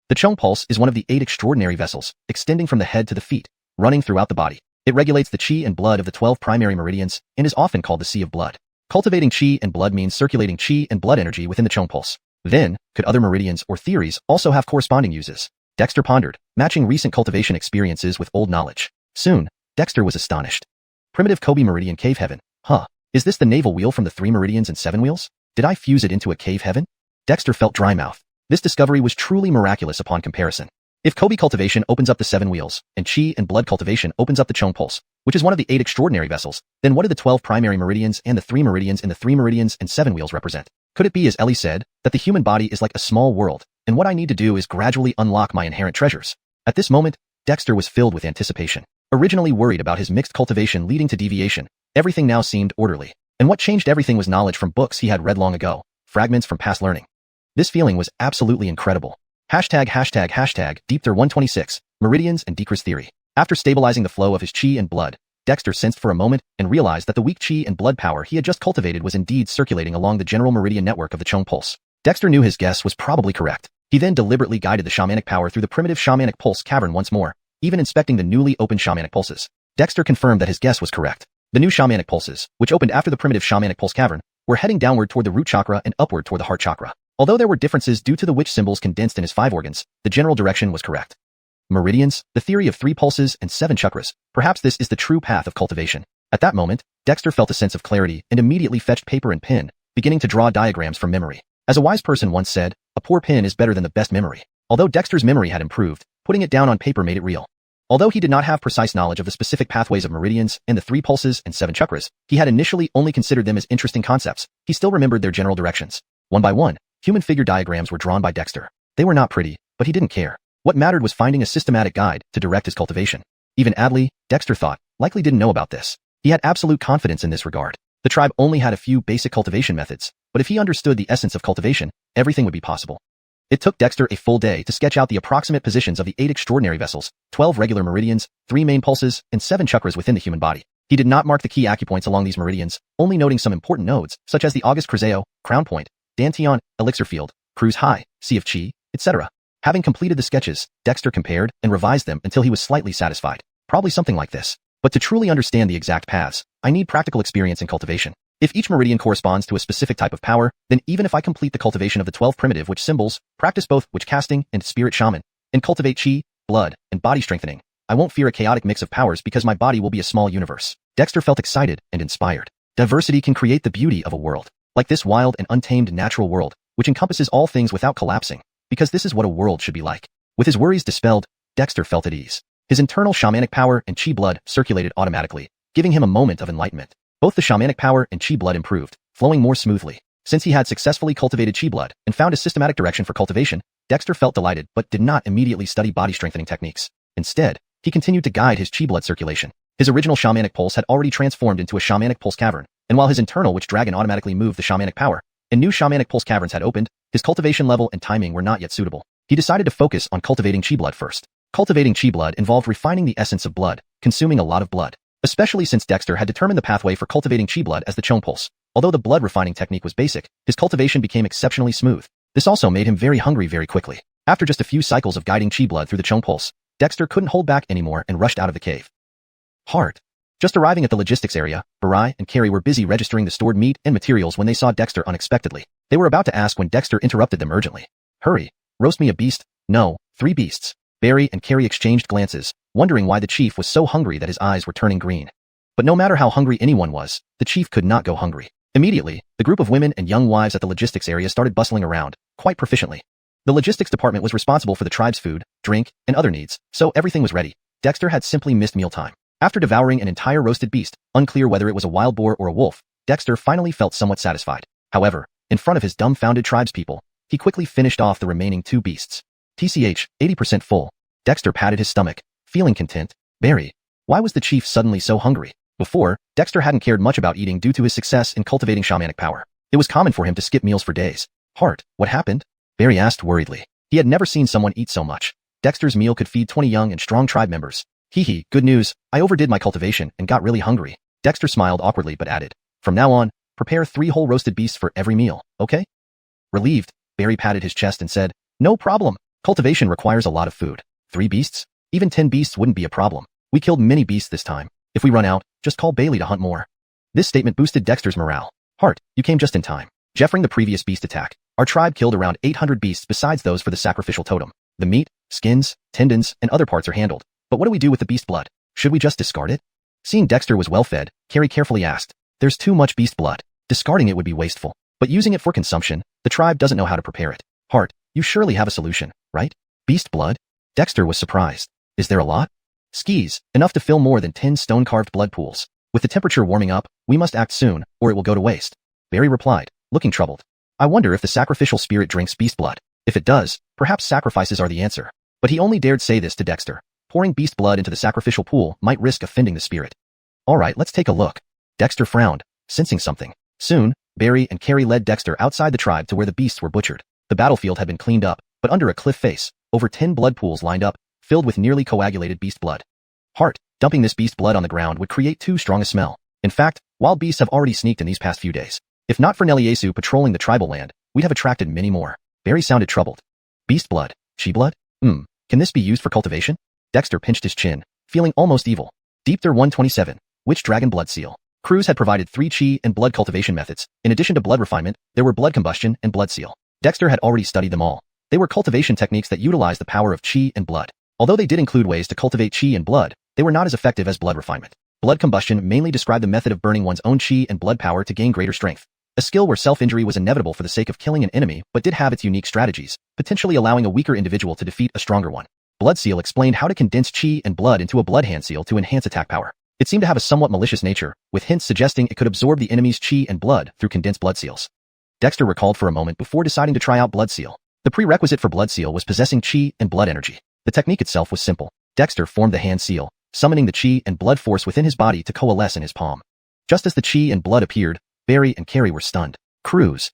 The Chung pulse is one of the 8 extraordinary vessels, extending from the head to the feet, running throughout the body. It regulates the qi and blood of the 12 primary meridians and is often called the Sea of Blood. Cultivating qi and blood means circulating qi and blood energy within the Chung pulse. Then, could other meridians or theories also have corresponding uses? Dexter pondered, matching recent cultivation experiences with old knowledge. Soon, Dexter was astonished. Primitive Kobe Meridian Cave Heaven. Huh. Is this the navel wheel from the 3 meridians and 7 wheels? Did I fuse it into a cave heaven? Dexter felt dry mouth. This discovery was truly miraculous upon comparison. If Kobe cultivation opens up the 7 wheels, and qi and blood cultivation opens up the Chung pulse, which is one of the 8 extraordinary vessels, then what do the 12 primary meridians and the 3 meridians in the 3 meridians and 7 wheels represent? Could it be, as Ellie said, that the human body is like a small world, and what I need to do is gradually unlock my inherent treasures? At this moment, Dexter was filled with anticipation. Originally worried about his mixed cultivation leading to deviation, everything now seemed orderly. And what changed everything was knowledge from books he had read long ago, fragments from past learning. This feeling was absolutely incredible. ###Deepter126, Meridians and Decrease Theory. After stabilizing the flow of his qi and blood, Dexter sensed for a moment and realized that the weak qi and blood power he had just cultivated was indeed circulating along the general meridian network of the Chung pulse. Dexter knew his guess was probably correct. He then deliberately guided the shamanic power through the primitive shamanic pulse cavern once more, even inspecting the newly opened shamanic pulses. Dexter confirmed that his guess was correct. The new shamanic pulses, which opened after the primitive shamanic pulse cavern, were heading downward toward the root chakra and upward toward the heart chakra. Although there were differences due to the witch symbols condensed in his 5 organs, the general direction was correct. Meridians, the theory of 3 pulses and 7 chakras. Perhaps this is the true path of cultivation. At that moment, Dexter felt a sense of clarity and immediately fetched paper and pen, beginning to draw diagrams from memory. As a wise person once said, a poor pen is better than the best memory. Although Dexter's memory had improved, putting it down on paper made it real. Although he did not have precise knowledge of the specific pathways of meridians and the 3 pulses and 7 chakras, he had initially only considered them as interesting concepts. He still remembered their general directions. One by one, human figure diagrams were drawn by Dexter. They were not pretty, but he didn't care. What mattered was finding a systematic guide to direct his cultivation. Even Adley, Dexter thought, likely didn't know about this. He had absolute confidence in this regard. The tribe only had a few basic cultivation methods, but if he understood the essence of cultivation, everything would be possible. It took Dexter a full day to sketch out the approximate positions of the 8 extraordinary vessels, 12 regular meridians, 3 main pulses, and 7 chakras within the human body. He did not mark the key acupoints along these meridians, only noting some important nodes, such as the August Criseo, Crown Point, Dantian, Elixir Field, Cruz High, Sea of Qi, etc. Having completed the sketches, Dexter compared and revised them until he was slightly satisfied. Probably something like this. But to truly understand the exact paths, I need practical experience in cultivation. If each meridian corresponds to a specific type of power, then even if I complete the cultivation of the 12 primitive witch symbols, practice both witch casting and spirit shaman, and cultivate qi, blood, and body strengthening, I won't fear a chaotic mix of powers because my body will be a small universe. Dexter felt excited and inspired. Diversity can create the beauty of a world. Like this wild and untamed natural world, which encompasses all things without collapsing, because this is what a world should be like. With his worries dispelled, Dexter felt at ease. His internal shamanic power and qi blood circulated automatically, giving him a moment of enlightenment. Both the shamanic power and qi blood improved, flowing more smoothly. Since he had successfully cultivated qi blood and found a systematic direction for cultivation, Dexter felt delighted but did not immediately study body strengthening techniques. Instead, he continued to guide his qi blood circulation. His original shamanic pulse had already transformed into a shamanic pulse cavern, and while his internal witch dragon automatically moved the shamanic power, and new shamanic pulse caverns had opened, his cultivation level and timing were not yet suitable. He decided to focus on cultivating qi blood first. Cultivating qi blood involved refining the essence of blood, consuming a lot of blood. Especially since Dexter had determined the pathway for cultivating qi blood as the Chung pulse. Although the blood refining technique was basic, his cultivation became exceptionally smooth. This also made him very hungry very quickly. After just a few cycles of guiding qi blood through the Chung pulse, Dexter couldn't hold back anymore and rushed out of the cave. Heart. Just arriving at the logistics area, Barai and Carrie were busy registering the stored meat and materials when they saw Dexter unexpectedly. They were about to ask when Dexter interrupted them urgently. Hurry, roast me a beast. No, 3 beasts. Barry and Carrie exchanged glances, wondering why the chief was so hungry that his eyes were turning green. But no matter how hungry anyone was, the chief could not go hungry. Immediately, the group of women and young wives at the logistics area started bustling around, quite proficiently. The logistics department was responsible for the tribe's food, drink, and other needs, so everything was ready. Dexter had simply missed mealtime. After devouring an entire roasted beast, unclear whether it was a wild boar or a wolf, Dexter finally felt somewhat satisfied. However, in front of his dumbfounded tribespeople, he quickly finished off the remaining 2 beasts. TCH, 80% full. Dexter patted his stomach, feeling content. Barry, why was the chief suddenly so hungry? Before, Dexter hadn't cared much about eating due to his success in cultivating shamanic power. It was common for him to skip meals for days. Heart, what happened? Barry asked worriedly. He had never seen someone eat so much. Dexter's meal could feed 20 young and strong tribe members. Hee, good news, I overdid my cultivation and got really hungry. Dexter smiled awkwardly but added, from now on, prepare 3 whole roasted beasts for every meal, okay? Relieved, Barry patted his chest and said, "No problem. Cultivation requires a lot of food. 3 beasts? Even 10 beasts wouldn't be a problem. We killed many beasts this time. If we run out, just call Bailey to hunt more." This statement boosted Dexter's morale. "Hart, you came just in time. Jeffering the previous beast attack, our tribe killed around 800 beasts besides those for the sacrificial totem. The meat, skins, tendons, and other parts are handled. But what do we do with the beast blood? Should we just discard it?" Seeing Dexter was well fed, Carrie carefully asked, "There's too much beast blood. Discarding it would be wasteful. But using it for consumption, the tribe doesn't know how to prepare it. Hart, you surely have a solution, right? Beast blood?" Dexter was surprised. "Is there a lot?" "Skis, enough to fill more than 10 stone-carved blood pools. With the temperature warming up, we must act soon, or it will go to waste." Barry replied, looking troubled. "I wonder if the sacrificial spirit drinks beast blood. If it does, perhaps sacrifices are the answer." But he only dared say this to Dexter. Pouring beast blood into the sacrificial pool might risk offending the spirit. "All right, let's take a look." Dexter frowned, sensing something. Soon, Barry and Carrie led Dexter outside the tribe to where the beasts were butchered. The battlefield had been cleaned up, but under a cliff face, over 10 blood pools lined up, filled with nearly coagulated beast blood. "Hart, dumping this beast blood on the ground would create too strong a smell. In fact, wild beasts have already sneaked in these past few days. If not for Neliesu patrolling the tribal land, we'd have attracted many more." Barry sounded troubled. "Beast blood? Chi blood? Can this be used for cultivation?" Dexter pinched his chin, feeling almost evil. Deepter 127, Witch Dragon Blood Seal. Croods had provided 3 chi and blood cultivation methods. In addition to blood refinement, there were blood combustion and blood seal. Dexter had already studied them all. They were cultivation techniques that utilized the power of chi and blood. Although they did include ways to cultivate chi and blood, they were not as effective as blood refinement. Blood combustion mainly described the method of burning one's own chi and blood power to gain greater strength. A skill where self-injury was inevitable for the sake of killing an enemy, but did have its unique strategies, potentially allowing a weaker individual to defeat a stronger one. Blood seal explained how to condense chi and blood into a blood hand seal to enhance attack power. It seemed to have a somewhat malicious nature, with hints suggesting it could absorb the enemy's chi and blood through condensed blood seals. Dexter recalled for a moment before deciding to try out blood seal. The prerequisite for blood seal was possessing chi and blood energy. The technique itself was simple. Dexter formed the hand seal, summoning the chi and blood force within his body to coalesce in his palm. Just as the chi and blood appeared, Barry and Carrie were stunned. "Croods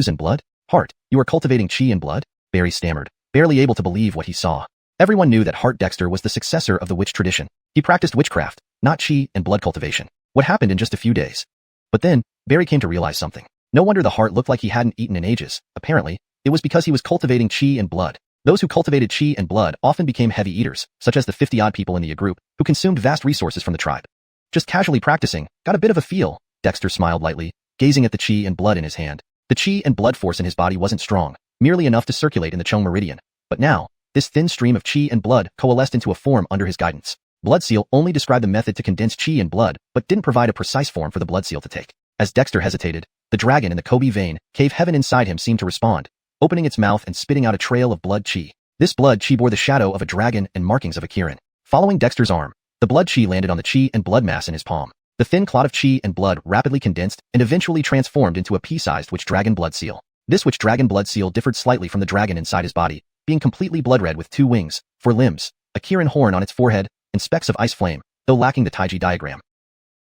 and blood? Hart, you are cultivating chi and blood?" Barry stammered, barely able to believe what he saw. Everyone knew that Hart Dexter was the successor of the witch tradition. He practiced witchcraft, not chi and blood cultivation. What happened in just a few days? But then, Barry came to realize something. No wonder the Hart looked like he hadn't eaten in ages. Apparently, it was because he was cultivating chi and blood. Those who cultivated chi and blood often became heavy eaters, such as the 50-odd people in the group, who consumed vast resources from the tribe. "Just casually practicing, got a bit of a feel." Dexter smiled lightly, gazing at the chi and blood in his hand. The chi and blood force in his body wasn't strong, merely enough to circulate in the Chong meridian. But now, this thin stream of chi and blood coalesced into a form under his guidance. Blood seal only described the method to condense chi and blood, but didn't provide a precise form for the blood seal to take. As Dexter hesitated, the dragon in the Kobe vein, cave heaven inside him seemed to respond, opening its mouth and spitting out a trail of blood chi. This blood chi bore the shadow of a dragon and markings of a qilin. Following Dexter's arm, the blood chi landed on the chi and blood mass in his palm. The thin clot of chi and blood rapidly condensed and eventually transformed into a pea-sized witch dragon blood seal. This witch dragon blood seal differed slightly from the dragon inside his body, being completely blood red with 2 wings, 4 limbs, a qilin horn on its forehead, and specks of ice flame, though lacking the Taiji diagram.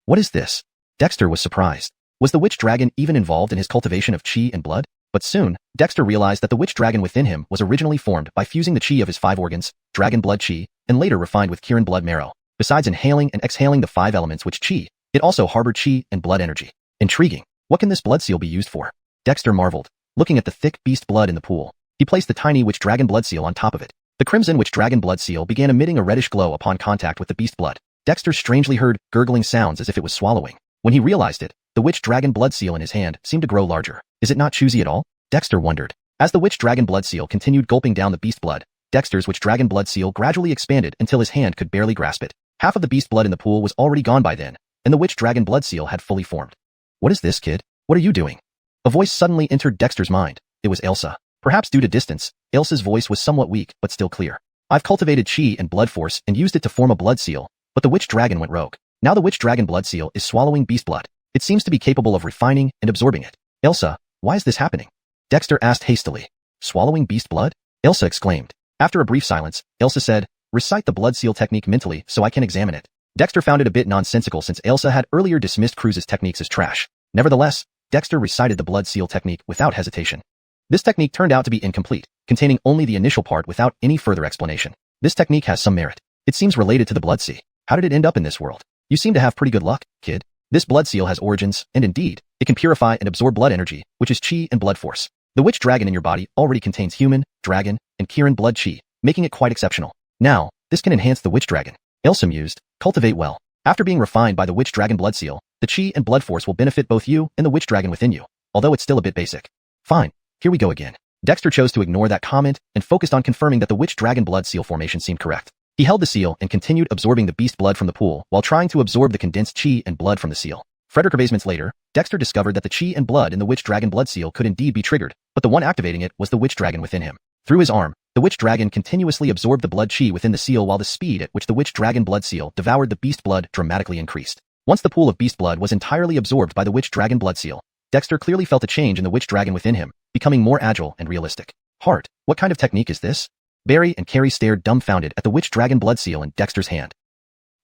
"What is this?" Dexter was surprised. Was the witch dragon even involved in his cultivation of chi and blood? But soon, Dexter realized that the witch dragon within him was originally formed by fusing the chi of his 5 organs, dragon blood chi, and later refined with qilin blood marrow. Besides inhaling and exhaling the 5 elements which chi, it also harbored chi and blood energy. Intriguing. What can this blood seal be used for? Dexter marveled, looking at the thick beast blood in the pool. He placed the tiny witch dragon blood seal on top of it. The crimson witch dragon blood seal began emitting a reddish glow upon contact with the beast blood. Dexter strangely heard gurgling sounds as if it was swallowing. When he realized it, the witch dragon blood seal in his hand seemed to grow larger. Is it not choosy at all? Dexter wondered. As the witch dragon blood seal continued gulping down the beast blood, Dexter's witch dragon blood seal gradually expanded until his hand could barely grasp it. Half of the beast blood in the pool was already gone by then, and the witch dragon blood seal had fully formed. "What is this, kid? What are you doing?" A voice suddenly entered Dexter's mind. It was Elsa. Perhaps due to distance, Elsa's voice was somewhat weak but still clear. "I've cultivated chi and blood force and used it to form a blood seal, but the witch dragon went rogue. Now the witch dragon blood seal is swallowing beast blood. It seems to be capable of refining and absorbing it." "Elsa, why is this happening?" Dexter asked hastily. "Swallowing beast blood?" Elsa exclaimed. After a brief silence, Elsa said, "Recite the blood seal technique mentally so I can examine it." Dexter found it a bit nonsensical since Elsa had earlier dismissed Croods' techniques as trash. Nevertheless, Dexter recited the blood seal technique without hesitation. This technique turned out to be incomplete, containing only the initial part without any further explanation. "This technique has some merit. It seems related to the blood sea. How did it end up in this world? You seem to have pretty good luck, kid. This blood seal has origins, and indeed, it can purify and absorb blood energy, which is chi and blood force. The witch dragon in your body already contains human, dragon, and qilin blood qi, making it quite exceptional. Now, this can enhance the witch dragon. Ilsa mused, cultivate well. After being refined by the witch dragon blood seal, the qi and blood force will benefit both you and the witch dragon within you, although it's still a bit basic. Fine, here we go again. Dexter chose to ignore that comment and focused on confirming that the witch dragon blood seal formation seemed correct. He held the seal and continued absorbing the beast blood from the pool while trying to absorb the condensed qi and blood from the seal. Frederick abasements later, Dexter discovered that the qi and blood in the witch dragon blood seal could indeed be triggered, but the one activating it was the witch dragon within him. Through his arm, the witch dragon continuously absorbed the blood qi within the seal while the speed at which the witch dragon blood seal devoured the beast blood dramatically increased. Once the pool of beast blood was entirely absorbed by the witch dragon blood seal, Dexter clearly felt a change in the witch dragon within him, becoming more agile and realistic. Heart, what kind of technique is this? Barry and Carrie stared dumbfounded at the witch dragon blood seal in Dexter's hand.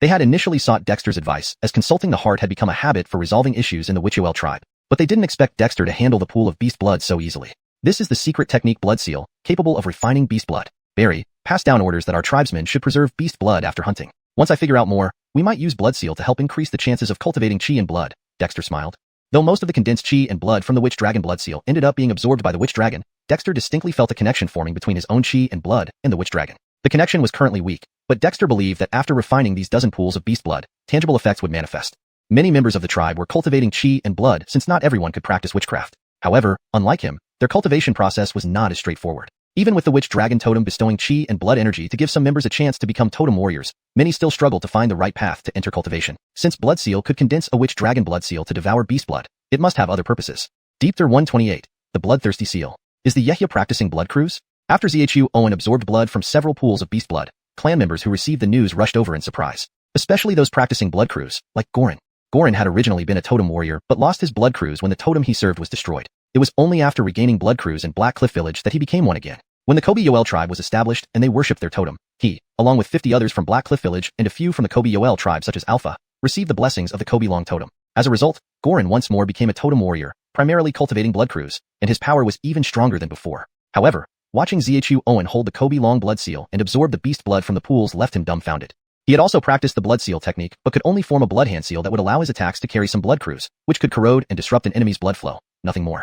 They had initially sought Dexter's advice, as consulting the heart had become a habit for resolving issues in the Xuanhuan tribe, but they didn't expect Dexter to handle the pool of beast blood so easily. This is the secret technique blood seal, capable of refining beast blood. Barry, pass down orders that our tribesmen should preserve beast blood after hunting. Once I figure out more, we might use blood seal to help increase the chances of cultivating qi and blood, Dexter smiled. Though most of the condensed qi and blood from the witch dragon blood seal ended up being absorbed by the witch dragon, Dexter distinctly felt a connection forming between his own qi and blood and the witch dragon. The connection was currently weak, but Dexter believed that after refining these dozen pools of beast blood, tangible effects would manifest. Many members of the tribe were cultivating qi and blood since not everyone could practice witchcraft. However, unlike him, their cultivation process was not as straightforward. Even with the witch dragon totem bestowing qi and blood energy to give some members a chance to become totem warriors, many still struggled to find the right path to enter cultivation. Since blood seal could condense a witch dragon blood seal to devour beast blood, it must have other purposes. Deepter 128, the bloodthirsty seal. Is the Yehia practicing blood cruise? After xuanhuan absorbed blood from several pools of beast blood, clan members who received the news rushed over in surprise. Especially those practicing blood cruise, like Gorin. Gorin had originally been a totem warrior but lost his blood cruise when the totem he served was destroyed. It was only after regaining blood cruise in Black Cliff Village that he became one again. When the Kobe-Yoel tribe was established and they worshipped their totem, he, along with 50 others from Black Cliff Village and a few from the Kobe-Yoel tribe such as Alpha, received the blessings of the Kobe-Long totem. As a result, Gorin once more became a totem warrior, primarily cultivating blood cruise, and his power was even stronger than before. However, watching xuanhuan hold the Kobe-Long blood seal and absorb the beast blood from the pools left him dumbfounded. He had also practiced the blood seal technique but could only form a blood hand seal that would allow his attacks to carry some blood cruise, which could corrode and disrupt an enemy's blood flow, nothing more.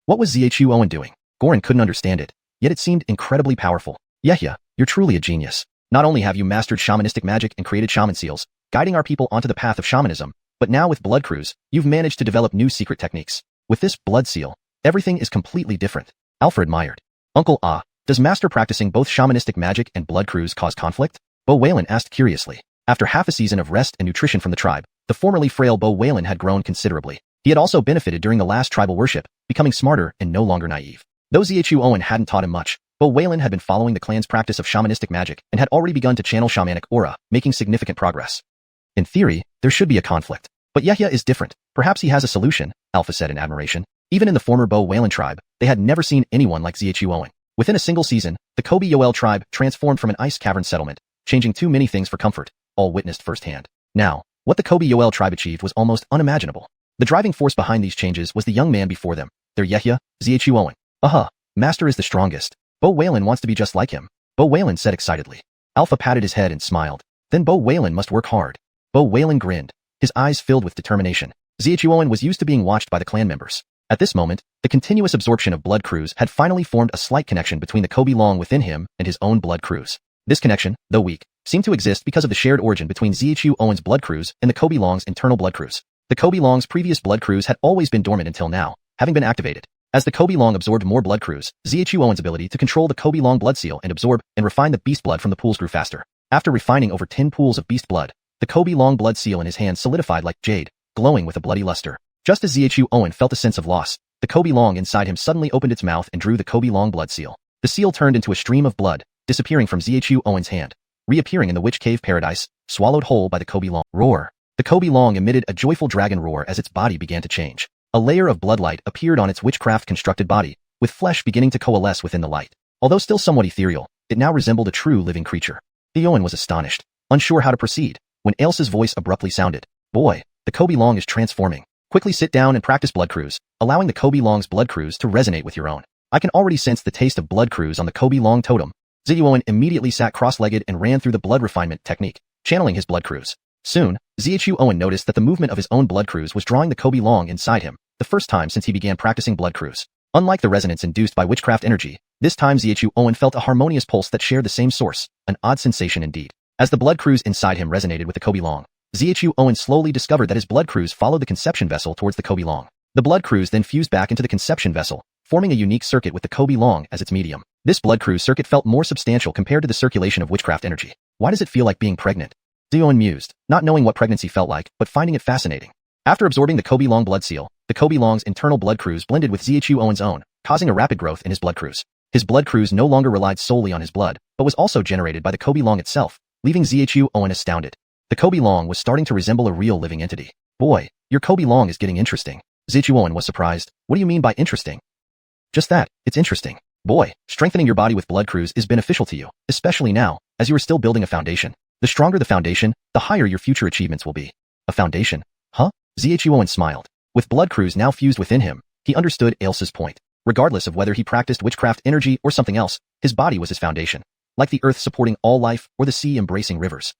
What was xuanhuan doing? Gorin couldn't understand it, yet it seemed incredibly powerful. Yehia, you're truly a genius. Not only have you mastered shamanistic magic and created shaman seals, guiding our people onto the path of shamanism, but now with blood cruise, you've managed to develop new secret techniques. With this blood seal, everything is completely different. Alpha admired. Uncle Ah, does master practicing both shamanistic magic and blood cruise cause conflict? Bo Whalen asked curiously. After half a season of rest and nutrition from the tribe, the formerly frail Bo Whalen had grown considerably. He had also benefited during the last tribal worship, becoming smarter and no longer naive. Though xuanhuan hadn't taught him much, Bo Whalen had been following the clan's practice of shamanistic magic and had already begun to channel shamanic aura, making significant progress. In theory, there should be a conflict. But Yehia is different. Perhaps he has a solution, Alpha said in admiration. Even in the former Bo Whalen tribe, they had never seen anyone like xuanhuan. Within a single season, the Kobe-Yoel tribe transformed from an ice cavern settlement, changing too many things for comfort, all witnessed firsthand. Now, what the Kobe-Yoel tribe achieved was almost unimaginable. The driving force behind these changes was the young man before them, their Yehia, xuanhuan. Master is the strongest. Bo Whalen wants to be just like him. Bo Whalen said excitedly. Alpha patted his head and smiled. Then Bo Whalen must work hard. Bo Whalen grinned, his eyes filled with determination. xuanhuan was used to being watched by the clan members. At this moment, the continuous absorption of blood cruise had finally formed a slight connection between the Kobe-Long within him and his own blood cruise. This connection, though weak, seemed to exist because of the shared origin between xuanhuan's blood cruise and the Kobe-Long's internal blood cruise. The Kobe-Long's previous blood cruise had always been dormant until now, having been activated. As the Kobe-Long absorbed more blood cruise, xuanhuan's ability to control the Kobe-Long blood seal and absorb and refine the beast blood from the pools grew faster. After refining over 10 pools of beast blood, the Kobe-Long blood seal in his hand solidified like jade, glowing with a bloody luster. Just as xuanhuan felt a sense of loss, the Kobe-Long inside him suddenly opened its mouth and drew the Kobe-Long blood seal. The seal turned into a stream of blood, disappearing from xuanhuan's hand, reappearing in the witch cave paradise, swallowed whole by the Kobe-Long. Roar. The Kobe-Long emitted a joyful dragon roar as its body began to change. A layer of bloodlight appeared on its witchcraft-constructed body, with flesh beginning to coalesce within the light. Although still somewhat ethereal, it now resembled a true living creature. Theowen was astonished, unsure how to proceed, when Elsa's voice abruptly sounded. Boy, the Kobe-Long is transforming. Quickly sit down and practice blood cruise, allowing the Kobe-Long's blood cruise to resonate with your own. I can already sense the taste of blood cruise on the Kobe-Long totem. xuanhuan immediately sat cross-legged and ran through the blood refinement technique, channeling his blood cruise. Soon, xuanhuan noticed that the movement of his own blood cruise was drawing the Kobe-Long inside him, the first time since he began practicing blood cruise. Unlike the resonance induced by witchcraft energy, this time Xiuxian felt a harmonious pulse that shared the same source, an odd sensation indeed. As the blood cruise inside him resonated with the Kobe-long, Xiuxian slowly discovered that his blood cruise followed the conception vessel towards the Kobe-long. The blood cruise then fused back into the conception vessel, forming a unique circuit with the Kobe-long as its medium. This blood cruise circuit felt more substantial compared to the circulation of witchcraft energy. Why does it feel like being pregnant? Xiuxian mused, not knowing what pregnancy felt like, but finding it fascinating. After absorbing the Kobe-long blood seal, the Kobe-long's internal blood cruise blended with Xiuxian's own, causing a rapid growth in his blood cruise. His blood cruise no longer relied solely on his blood, but was also generated by the Kobe-long itself, leaving Xiuxian astounded. The Kobe-long was starting to resemble a real living entity. Boy, your Kobe-long is getting interesting. Xiuxian was surprised. What do you mean by interesting? Just that, it's interesting. Boy, strengthening your body with blood cruise is beneficial to you, especially now, as you are still building a foundation. The stronger the foundation, the higher your future achievements will be. A foundation? Huh? Xiuxian smiled. With blood cruise now fused within him, he understood Ailsa's point. Regardless of whether he practiced witchcraft energy or something else, his body was his foundation, like the earth supporting all life or the sea embracing rivers.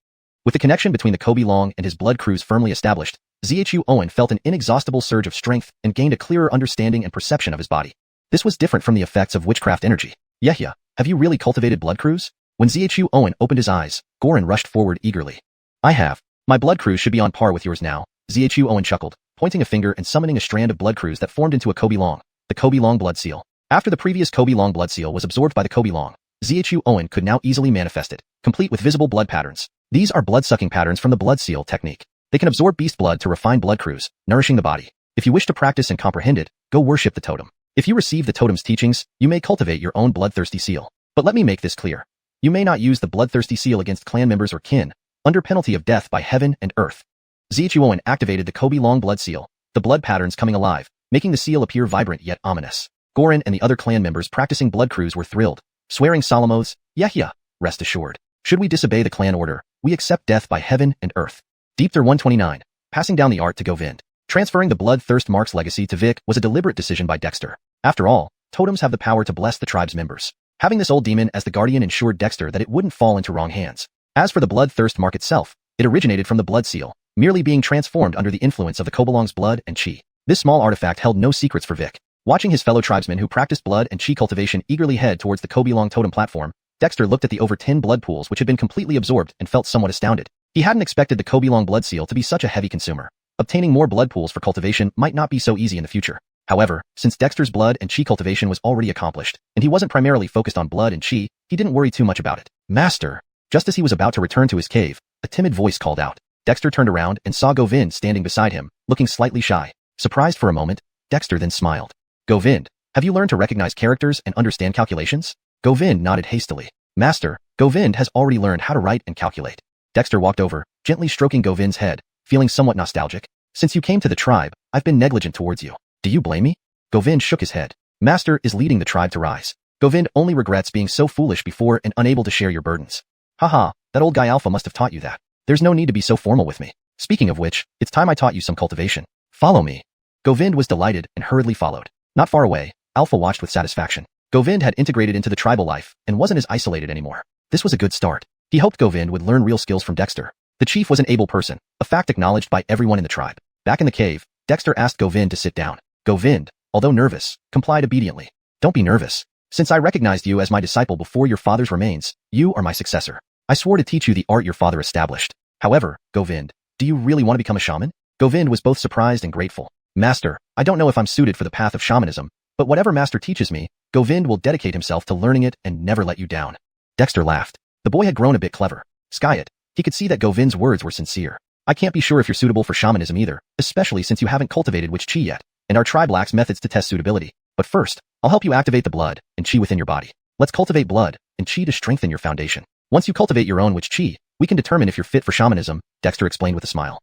With the connection between the Kobe-long and his blood cruise firmly established, Xiuxian felt an inexhaustible surge of strength and gained a clearer understanding and perception of his body. This was different from the effects of witchcraft energy. Yehia, have you really cultivated blood cruise? When Xiuxian opened his eyes, Gorin rushed forward eagerly. I have. My blood cruise should be on par with yours now. Xiuxian chuckled, pointing a finger and summoning a strand of blood cruise that formed into a Kobe-long, the Kobe-long blood seal. After the previous Kobe-long blood seal was absorbed by the Kobe-long, Xiuxian could now easily manifest it, complete with visible blood patterns. These are blood-sucking patterns from the blood seal technique. They can absorb beast blood to refine blood cruise, nourishing the body. If you wish to practice and comprehend it, go worship the totem. If you receive the totem's teachings, you may cultivate your own bloodthirsty seal. But let me make this clear. You may not use the bloodthirsty seal against clan members or kin, under penalty of death by heaven and earth. Xiuxian activated the Kobe-long blood seal, the blood patterns coming alive, making the seal appear vibrant yet ominous. Gorin and the other clan members practicing blood cruise were thrilled, swearing solemn oaths. Yehia, rest assured. Should we disobey the clan order, we accept death by heaven and earth. Deepthir 129, passing down the art to Govind. Transferring the bloodthirst mark's legacy to Vic was a deliberate decision by Dexter. After all, totems have the power to bless the tribe's members. Having this old demon as the guardian ensured Dexter that it wouldn't fall into wrong hands. As for the bloodthirst mark itself, it originated from the blood seal, merely being transformed under the influence of the Kobe-long's blood and chi. This small artifact held no secrets for Vic. Watching his fellow tribesmen who practiced blood and chi cultivation eagerly head towards the Kobe-long totem platform, Dexter looked at the over 10 blood pools which had been completely absorbed and felt somewhat astounded. He hadn't expected the Kobe-long blood seal to be such a heavy consumer. Obtaining more blood pools for cultivation might not be so easy in the future. However, since Dexter's blood and chi cultivation was already accomplished, and he wasn't primarily focused on blood and chi, he didn't worry too much about it. Master! Just as he was about to return to his cave, a timid voice called out. Dexter turned around and saw Govind standing beside him, looking slightly shy. Surprised for a moment, Dexter then smiled. Govind, have you learned to recognize characters and understand calculations? Govind nodded hastily. Master, Govind has already learned how to write and calculate. Dexter walked over, gently stroking Govind's head, feeling somewhat nostalgic. Since you came to the tribe, I've been negligent towards you. Do you blame me? Govind shook his head. Master is leading the tribe to rise. Govind only regrets being so foolish before and unable to share your burdens. Haha, that old guy Alpha must have taught you that. There's no need to be so formal with me. Speaking of which, it's time I taught you some cultivation. Follow me. Govind was delighted and hurriedly followed. Not far away, Alpha watched with satisfaction. Govind had integrated into the tribal life and wasn't as isolated anymore. This was a good start. He hoped Govind would learn real skills from Dexter. The chief was an able person, a fact acknowledged by everyone in the tribe. Back in the cave, Dexter asked Govind to sit down. Govind, although nervous, complied obediently. Don't be nervous. Since I recognized you as my disciple before your father's remains, you are my successor. I swore to teach you the art your father established. However, Govind, do you really want to become a shaman? Govind was both surprised and grateful. Master, I don't know if I'm suited for the path of shamanism, but whatever Master teaches me, Govind will dedicate himself to learning it and never let you down. Dexter laughed. The boy had grown a bit clever. Sky it. He could see that Govind's words were sincere. I can't be sure if you're suitable for shamanism either, especially since you haven't cultivated witch chi yet, and our tribe lacks methods to test suitability. But first, I'll help you activate the blood and chi within your body. Let's cultivate blood and chi to strengthen your foundation. Once you cultivate your own witch chi, we can determine if you're fit for shamanism, Dexter explained with a smile.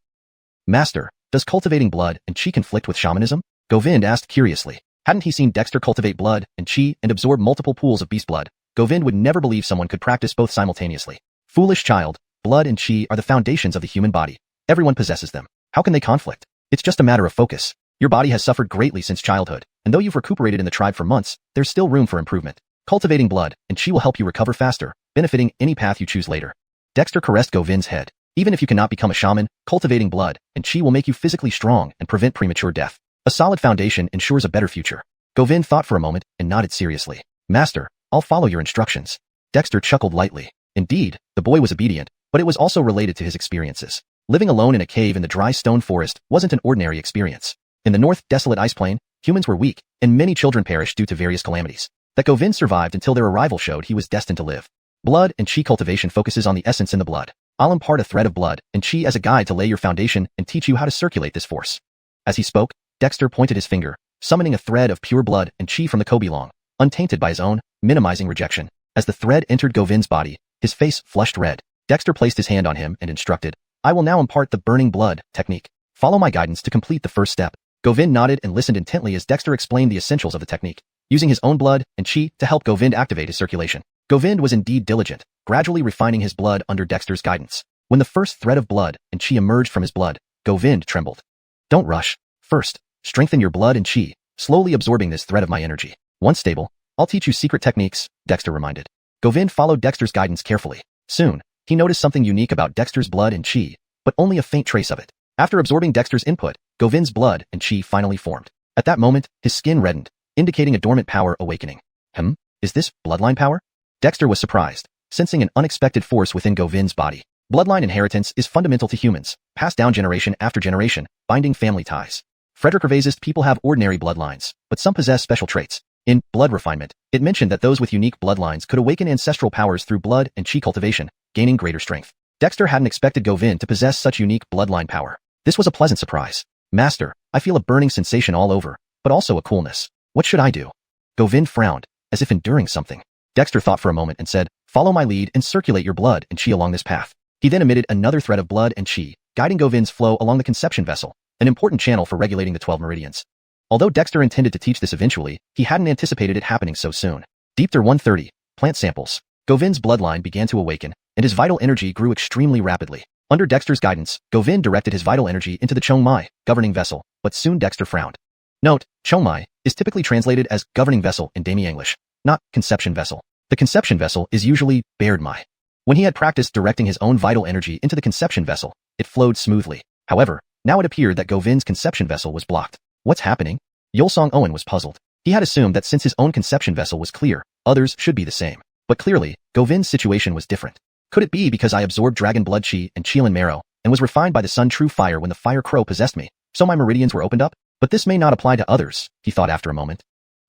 Master, does cultivating blood and chi conflict with shamanism? Govind asked curiously. Hadn't he seen Dexter cultivate blood and chi and absorb multiple pools of beast blood? Govind would never believe someone could practice both simultaneously. Foolish child, blood and chi are the foundations of the human body. Everyone possesses them. How can they conflict? It's just a matter of focus. Your body has suffered greatly since childhood, and though you've recuperated in the tribe for months, there's still room for improvement. Cultivating blood and chi will help you recover faster, benefiting any path you choose later. Dexter caressed Govind's head. Even if you cannot become a shaman, cultivating blood and chi will make you physically strong and prevent premature death. A solid foundation ensures a better future. Govind thought for a moment and nodded seriously. Master, I'll follow your instructions. Dexter chuckled lightly. Indeed, the boy was obedient, but it was also related to his experiences. Living alone in a cave in the dry stone forest wasn't an ordinary experience. In the north desolate ice plain, humans were weak, and many children perished due to various calamities. That Govind survived until their arrival showed he was destined to live. Blood and qi cultivation focuses on the essence in the blood. I'll impart a thread of blood and qi as a guide to lay your foundation and teach you how to circulate this force. As he spoke, Dexter pointed his finger, summoning a thread of pure blood and qi from the Kobilong, untainted by his own, minimizing rejection. As the thread entered Govind's body, his face flushed red. Dexter placed his hand on him and instructed, I will now impart the burning blood technique. Follow my guidance to complete the first step. Govind nodded and listened intently as Dexter explained the essentials of the technique, using his own blood and qi to help Govind activate his circulation. Govind was indeed diligent, gradually refining his blood under Dexter's guidance. When the first thread of blood and qi emerged from his blood, Govind trembled. Don't rush. First, strengthen your blood and qi, slowly absorbing this thread of my energy. Once stable, I'll teach you secret techniques, Dexter reminded. Govind followed Dexter's guidance carefully. Soon, he noticed something unique about Dexter's blood and qi, but only a faint trace of it. After absorbing Dexter's input, Govind's blood and qi finally formed. At that moment, his skin reddened, indicating a dormant power awakening. Is this bloodline power? Dexter was surprised, sensing an unexpected force within Govind's body. Bloodline inheritance is fundamental to humans, passed down generation after generation, binding family ties. Frederick Hervesist people have ordinary bloodlines, but some possess special traits. In Blood Refinement, it mentioned that those with unique bloodlines could awaken ancestral powers through blood and qi cultivation, gaining greater strength. Dexter hadn't expected Govind to possess such unique bloodline power. This was a pleasant surprise. Master, I feel a burning sensation all over, but also a coolness. What should I do? Govind frowned, as if enduring something. Dexter thought for a moment and said, follow my lead and circulate your blood and qi along this path. He then emitted another thread of blood and qi, guiding Govind's flow along the conception vessel, an important channel for regulating the 12 meridians. Although Dexter intended to teach this eventually, he hadn't anticipated it happening so soon. Deepter 130, plant samples. Govind's bloodline began to awaken, and his vital energy grew extremely rapidly. Under Dexter's guidance, Govind directed his vital energy into the Chongmai, governing vessel, but soon Dexter frowned. Note, Chongmai is typically translated as governing vessel in Dami English, not conception vessel. The conception vessel is usually Bairdmai. When he had practiced directing his own vital energy into the conception vessel, it flowed smoothly. However, now it appeared that Govind's conception vessel was blocked. What's happening? Xuanhuan was puzzled. He had assumed that since his own conception vessel was clear, others should be the same. But clearly, Govind's situation was different. Could it be because I absorbed dragon blood qi and qilin marrow, and was refined by the sun true fire when the fire crow possessed me, so my meridians were opened up? But this may not apply to others, he thought after a moment.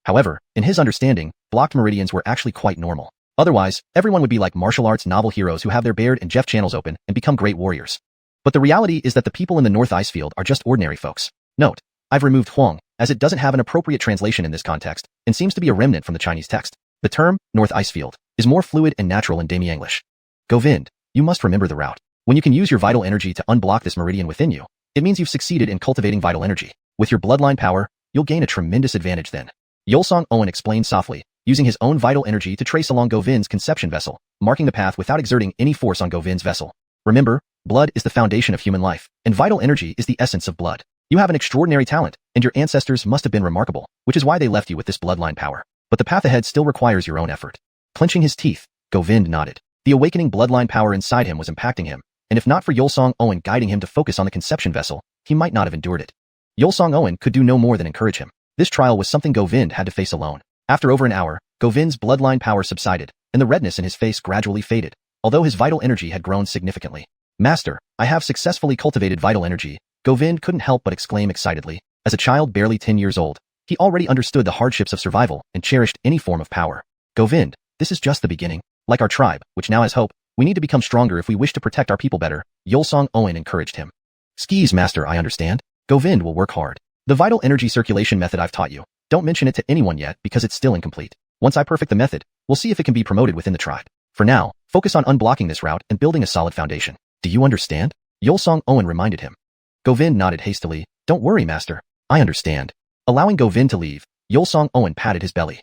However, in his understanding, blocked meridians were actually quite normal. Otherwise, everyone would be like martial arts novel heroes who have their Baird and Jeff channels open and become great warriors. But the reality is that the people in the North Icefield are just ordinary folks. Note, I've removed Huang, as it doesn't have an appropriate translation in this context, and seems to be a remnant from the Chinese text. The term, North Icefield, is more fluid and natural in Dami English. Govind, you must remember the route. When you can use your vital energy to unblock this meridian within you, it means you've succeeded in cultivating vital energy. With your bloodline power, you'll gain a tremendous advantage then. Xuanhuan explained softly, using his own vital energy to trace along Govind's conception vessel, marking the path without exerting any force on Govind's vessel. Remember, blood is the foundation of human life, and vital energy is the essence of blood. You have an extraordinary talent, and your ancestors must have been remarkable, which is why they left you with this bloodline power. But the path ahead still requires your own effort. Clenching his teeth, Govind nodded. The awakening bloodline power inside him was impacting him, and if not for Xuanhuan guiding him to focus on the conception vessel, he might not have endured it. Xuanhuan could do no more than encourage him. This trial was something Govind had to face alone. After over an hour, Govind's bloodline power subsided, and the redness in his face gradually faded, although his vital energy had grown significantly. Master, I have successfully cultivated vital energy, Govind couldn't help but exclaim excitedly. As a child barely 10 years old, he already understood the hardships of survival and cherished any form of power. Govind, this is just the beginning. Like our tribe, which now has hope, we need to become stronger if we wish to protect our people better, Xuanhuan encouraged him. Skis, Master, I understand. Govind will work hard. The vital energy circulation method I've taught you, don't mention it to anyone yet because it's still incomplete. Once I perfect the method, we'll see if it can be promoted within the tribe. For now, focus on unblocking this route and building a solid foundation. Do you understand? Xuanhuan reminded him. Govind nodded hastily. Don't worry, Master. I understand. Allowing Govind to leave, Xuanhuan patted his belly.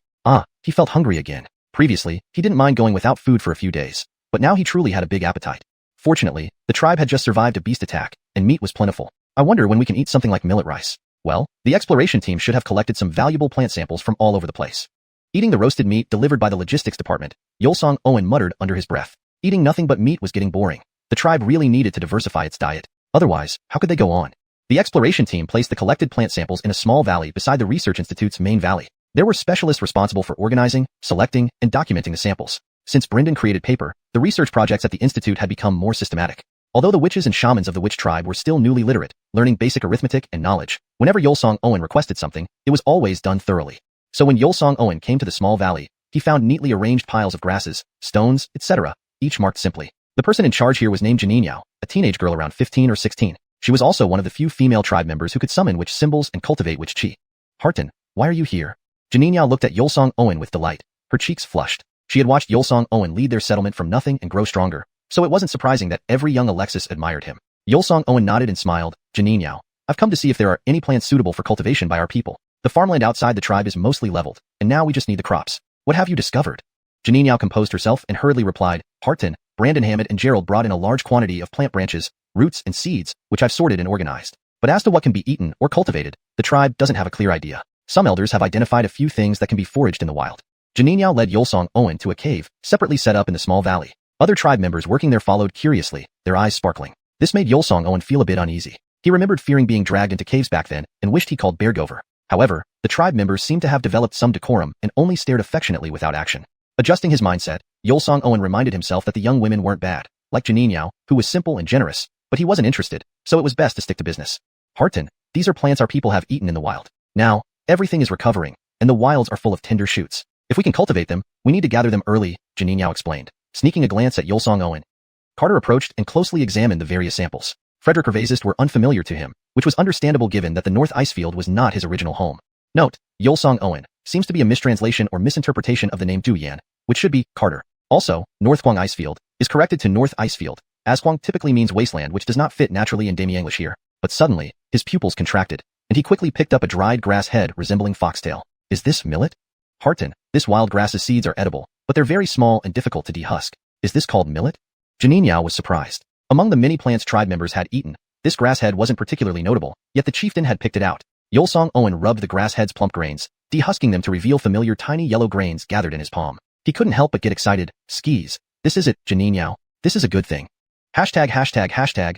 He felt hungry again. Previously, he didn't mind going without food for a few days, but now he truly had a big appetite. Fortunately, the tribe had just survived a beast attack, and meat was plentiful. I wonder when we can eat something like millet rice. Well, the exploration team should have collected some valuable plant samples from all over the place. Eating the roasted meat delivered by the logistics department, Xuanhuan muttered under his breath. Eating nothing but meat was getting boring. The tribe really needed to diversify its diet. Otherwise, how could they go on? The exploration team placed the collected plant samples in a small valley beside the research institute's main valley. There were specialists responsible for organizing, selecting, and documenting the samples. Since Brendan created paper, the research projects at the institute had become more systematic. Although the witches and shamans of the witch tribe were still newly literate, learning basic arithmetic and knowledge, whenever Xuanhuan requested something, it was always done thoroughly. So when Xuanhuan came to the small valley, he found neatly arranged piles of grasses, stones, etc., each marked simply. The person in charge here was named Jiningyao, a teenage girl around 15 or 16. She was also one of the few female tribe members who could summon witch symbols and cultivate witch qi. Harton, why are you here? Jiningyao looked at Xuanhuan with delight. Her cheeks flushed. She had watched Xuanhuan lead their settlement from nothing and grow stronger, so it wasn't surprising that every young Alexis admired him. Xuanhuan nodded and smiled. Jiningyao, I've come to see if there are any plants suitable for cultivation by our people. The farmland outside the tribe is mostly leveled, and now we just need the crops. What have you discovered? Jiningyao composed herself and hurriedly replied, Harton, Brandon Hammett and Gerald brought in a large quantity of plant branches, roots, and seeds, which I've sorted and organized. But as to what can be eaten or cultivated, the tribe doesn't have a clear idea. Some elders have identified a few things that can be foraged in the wild. Jiningyao led Xuanhuan to a cave, separately set up in the small valley. Other tribe members working there followed curiously, their eyes sparkling. This made Xuanhuan feel a bit uneasy. He remembered fearing being dragged into caves back then, and wished he called Bergover. However, the tribe members seemed to have developed some decorum and only stared affectionately without action. Adjusting his mindset, Xuanhuan reminded himself that the young women weren't bad, like Jiningyao, who was simple and generous, but he wasn't interested, so it was best to stick to business. Harton, these are plants our people have eaten in the wild. Now, everything is recovering, and the wilds are full of tender shoots. If we can cultivate them, we need to gather them early, Jiningyao explained, sneaking a glance at Xuanhuan. Carter approached and closely examined the various samples. Frederick Hervazist were unfamiliar to him, which was understandable given that the North Icefield was not his original home. Note, Xuanhuan seems to be a mistranslation or misinterpretation of the name Duyan, which should be Carter. Also, North Huang Icefield is corrected to North Icefield, as Huang typically means wasteland, which does not fit naturally in Demi English here. But suddenly, his pupils contracted, and he quickly picked up a dried grass head resembling foxtail. Is this millet? Harton, this wild grass's seeds are edible, but they're very small and difficult to dehusk. Is this called millet? Jiningyao was surprised. Among the many plants tribe members had eaten, this grass head wasn't particularly notable, yet the chieftain had picked it out. Xuanhuan rubbed the grass head's plump grains, dehusking them to reveal familiar tiny yellow grains gathered in his palm. He couldn't help but get excited. Skis. This is it, Jiningyao. This is a good thing. Hashtag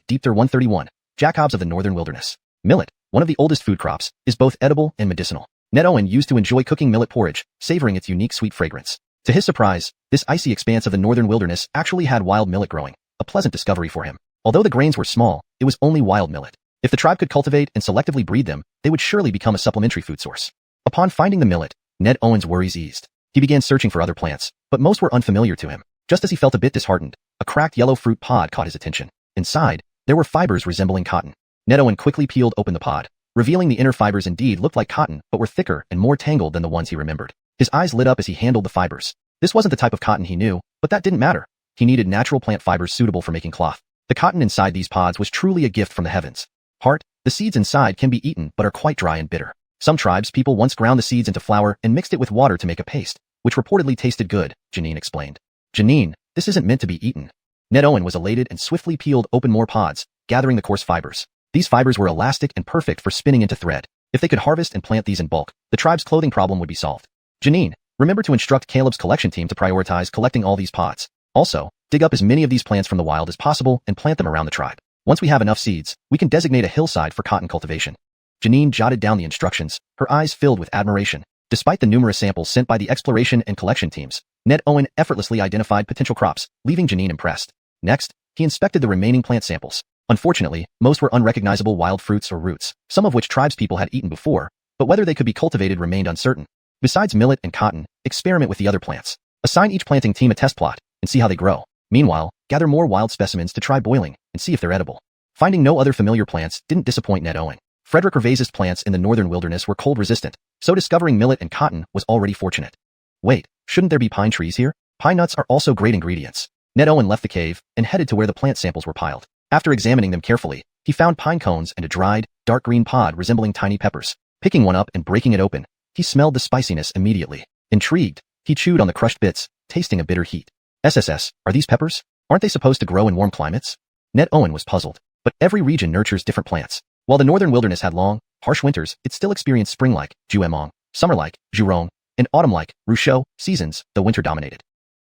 Deepter131. Jacobs of the Northern Wilderness. Millet, one of the oldest food crops, is both edible and medicinal. Ned Owen used to enjoy cooking millet porridge, savoring its unique sweet fragrance. To his surprise, this icy expanse of the northern wilderness actually had wild millet growing, a pleasant discovery for him. Although the grains were small, it was only wild millet. If the tribe could cultivate and selectively breed them, they would surely become a supplementary food source. Upon finding the millet, Ned Owen's worries eased. He began searching for other plants, but most were unfamiliar to him. Just as he felt a bit disheartened, a cracked yellow fruit pod caught his attention. Inside, there were fibers resembling cotton. Ned Owen quickly peeled open the pod, revealing the inner fibers indeed looked like cotton but were thicker and more tangled than the ones he remembered. His eyes lit up as he handled the fibers. This wasn't the type of cotton he knew, but that didn't matter. He needed natural plant fibers suitable for making cloth. The cotton inside these pods was truly a gift from the heavens. Hart, the seeds inside can be eaten but are quite dry and bitter. Some tribes people once ground the seeds into flour and mixed it with water to make a paste, which reportedly tasted good, Janine explained. Janine, this isn't meant to be eaten. Ned Owen was elated and swiftly peeled open more pods, gathering the coarse fibers. These fibers were elastic and perfect for spinning into thread. If they could harvest and plant these in bulk, the tribe's clothing problem would be solved. Janine, remember to instruct Caleb's collection team to prioritize collecting all these pods. Also, dig up as many of these plants from the wild as possible and plant them around the tribe. Once we have enough seeds, we can designate a hillside for cotton cultivation. Janine jotted down the instructions, her eyes filled with admiration. Despite the numerous samples sent by the exploration and collection teams, Ned Owen effortlessly identified potential crops, leaving Janine impressed. Next, he inspected the remaining plant samples. Unfortunately, most were unrecognizable wild fruits or roots, some of which tribespeople had eaten before, but whether they could be cultivated remained uncertain. Besides millet and cotton, experiment with the other plants. Assign each planting team a test plot, and see how they grow. Meanwhile, gather more wild specimens to try boiling, and see if they're edible. Finding no other familiar plants didn't disappoint Ned Owen. Frederick Hervazist plants in the northern wilderness were cold-resistant, so discovering millet and cotton was already fortunate. Wait, shouldn't there be pine trees here? Pine nuts are also great ingredients. Ned Owen left the cave and headed to where the plant samples were piled. After examining them carefully, he found pine cones and a dried, dark green pod resembling tiny peppers. Picking one up and breaking it open, he smelled the spiciness immediately. Intrigued, he chewed on the crushed bits, tasting a bitter heat. SSS, are these peppers? Aren't they supposed to grow in warm climates? Ned Owen was puzzled. But every region nurtures different plants. While the northern wilderness had long, harsh winters, it still experienced spring-like, juemong, summer-like, zhurong, and autumn-like, rushou, seasons, though winter dominated.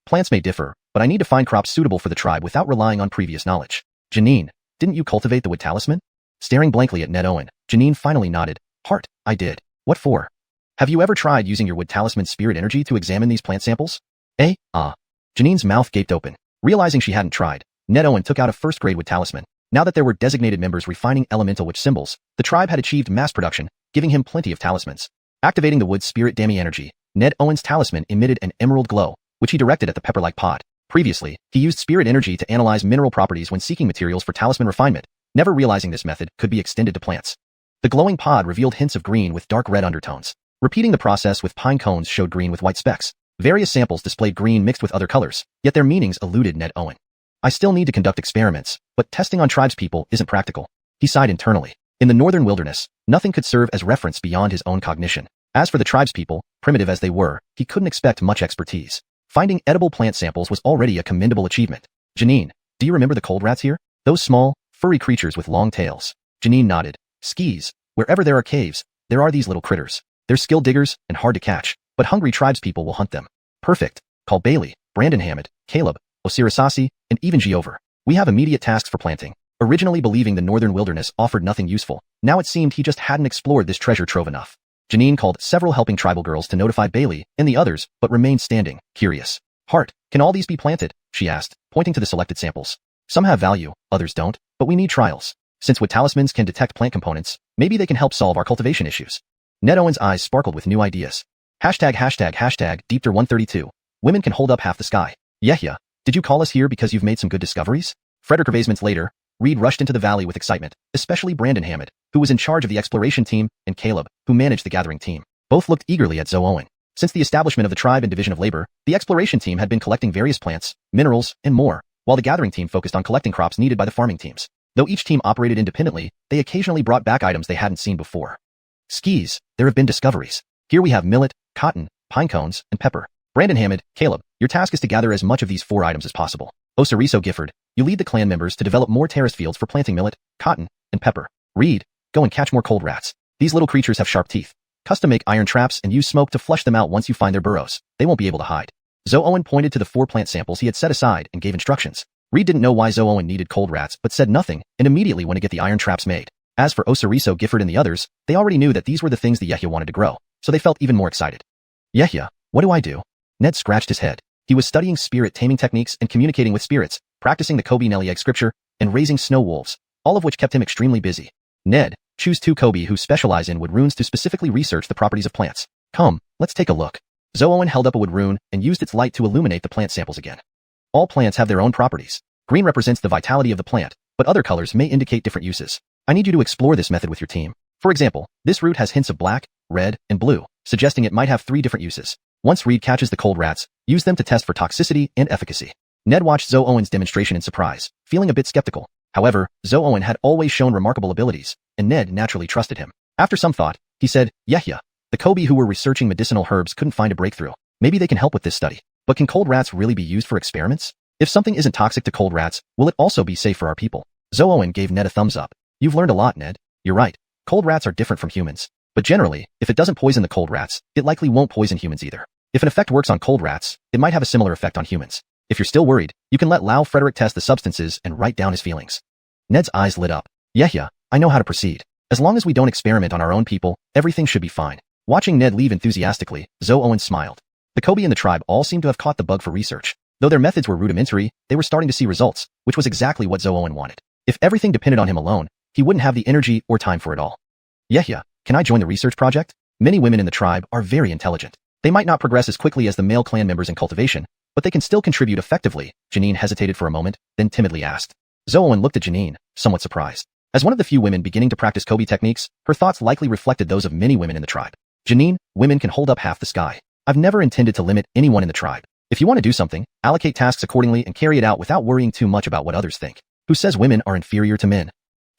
Plants may differ, but I need to find crops suitable for the tribe without relying on previous knowledge. Janine, didn't you cultivate the wood talisman? Staring blankly at Ned Owen, Janine finally nodded. Hart, I did. What for? Have you ever tried using your wood talisman spirit energy to examine these plant samples? Janine's mouth gaped open. Realizing she hadn't tried, Ned Owen took out a first-grade wood talisman. Now that there were designated members refining elemental witch symbols, the tribe had achieved mass production, giving him plenty of talismans. Activating the wood spirit dami energy, Ned Owen's talisman emitted an emerald glow, which he directed at the pepper-like pod. Previously, he used spirit energy to analyze mineral properties when seeking materials for talisman refinement, never realizing this method could be extended to plants. The glowing pod revealed hints of green with dark red undertones. Repeating the process with pine cones showed green with white specks. Various samples displayed green mixed with other colors, yet their meanings eluded Ned Owen. I still need to conduct experiments, but testing on tribespeople isn't practical. He sighed internally. In the northern wilderness, nothing could serve as reference beyond his own cognition. As for the tribespeople, primitive as they were, he couldn't expect much expertise. Finding edible plant samples was already a commendable achievement. Janine, do you remember the cold rats here? Those small, furry creatures with long tails. Janine nodded. Skis. Wherever there are caves, there are these little critters. They're skilled diggers and hard to catch, but hungry tribespeople will hunt them. Perfect. Call Bailey, Brandon Hammond, Caleb, Osirasasi, and even Giover. We have immediate tasks for planting. Originally believing the northern wilderness offered nothing useful, now it seemed he just hadn't explored this treasure trove enough. Janine called several helping tribal girls to notify Bailey and the others, but remained standing, curious. Hart, can all these be planted? She asked, pointing to the selected samples. Some have value, others don't, but we need trials. Since wood talismans can detect plant components, maybe they can help solve our cultivation issues. Ned Owen's eyes sparkled with new ideas. ###Deepter132. Women can hold up half the sky. Yehia, did you call us here because you've made some good discoveries? Frederick Gervaisments later, Reed rushed into the valley with excitement, especially Brandon Hammond, who was in charge of the exploration team, and Caleb, who managed the gathering team. Both looked eagerly at Zoe Owen. Since the establishment of the tribe and division of labor, the exploration team had been collecting various plants, minerals, and more, while the gathering team focused on collecting crops needed by the farming teams. Though each team operated independently, they occasionally brought back items they hadn't seen before. Skis, there have been discoveries. Here we have millet, cotton, pine cones, and pepper. Brandon Hammond, Caleb, your task is to gather as much of these 4 items as possible. Osiriso Gifford, you lead the clan members to develop more terrace fields for planting millet, cotton, and pepper. Reed, go and catch more cold rats. These little creatures have sharp teeth. Custom make iron traps and use smoke to flush them out once you find their burrows. They won't be able to hide. Zoe Owen pointed to the 4 plant samples he had set aside and gave instructions. Reed didn't know why Zoe Owen needed cold rats but said nothing and immediately went to get the iron traps made. As for Osiriso Gifford and the others, they already knew that these were the things the Yehia wanted to grow, so they felt even more excited. Yehia, what do I do? Ned scratched his head. He was studying spirit taming techniques and communicating with spirits, practicing the Kobe Nelly egg scripture, and raising snow wolves, all of which kept him extremely busy. Ned, choose 2 Kobe who specialize in wood runes to specifically research the properties of plants. Come, let's take a look. Zoe Owen held up a wood rune and used its light to illuminate the plant samples again. All plants have their own properties. Green represents the vitality of the plant, but other colors may indicate different uses. I need you to explore this method with your team. For example, this root has hints of black, red, and blue, suggesting it might have 3 different uses. Once Reed catches the cold rats, use them to test for toxicity and efficacy. Ned watched Zoe Owen's demonstration in surprise, feeling a bit skeptical. However, Zoe Owen had always shown remarkable abilities, and Ned naturally trusted him. After some thought, he said, Yehia, the Kobe who were researching medicinal herbs couldn't find a breakthrough. Maybe they can help with this study. But can cold rats really be used for experiments? If something isn't toxic to cold rats, will it also be safe for our people? Zoe Owen gave Ned a thumbs up. You've learned a lot, Ned. You're right. Cold rats are different from humans. But generally, if it doesn't poison the cold rats, it likely won't poison humans either. If an effect works on cold rats, it might have a similar effect on humans. If you're still worried, you can let Lau Frederick test the substances and write down his feelings. Ned's eyes lit up. Yehia, I know how to proceed. As long as we don't experiment on our own people, everything should be fine. Watching Ned leave enthusiastically, Zoe Owen smiled. The Kobe and the tribe all seemed to have caught the bug for research. Though their methods were rudimentary, they were starting to see results, which was exactly what Zoe Owen wanted. If everything depended on him alone, he wouldn't have the energy or time for it all. Yehia, can I join the research project? Many women in the tribe are very intelligent. They might not progress as quickly as the male clan members in cultivation, but they can still contribute effectively. Janine hesitated for a moment, then timidly asked. Zoe Owen looked at Janine, somewhat surprised. As one of the few women beginning to practice Kobe techniques, her thoughts likely reflected those of many women in the tribe. Janine, women can hold up half the sky. I've never intended to limit anyone in the tribe. If you want to do something, allocate tasks accordingly and carry it out without worrying too much about what others think. Who says women are inferior to men?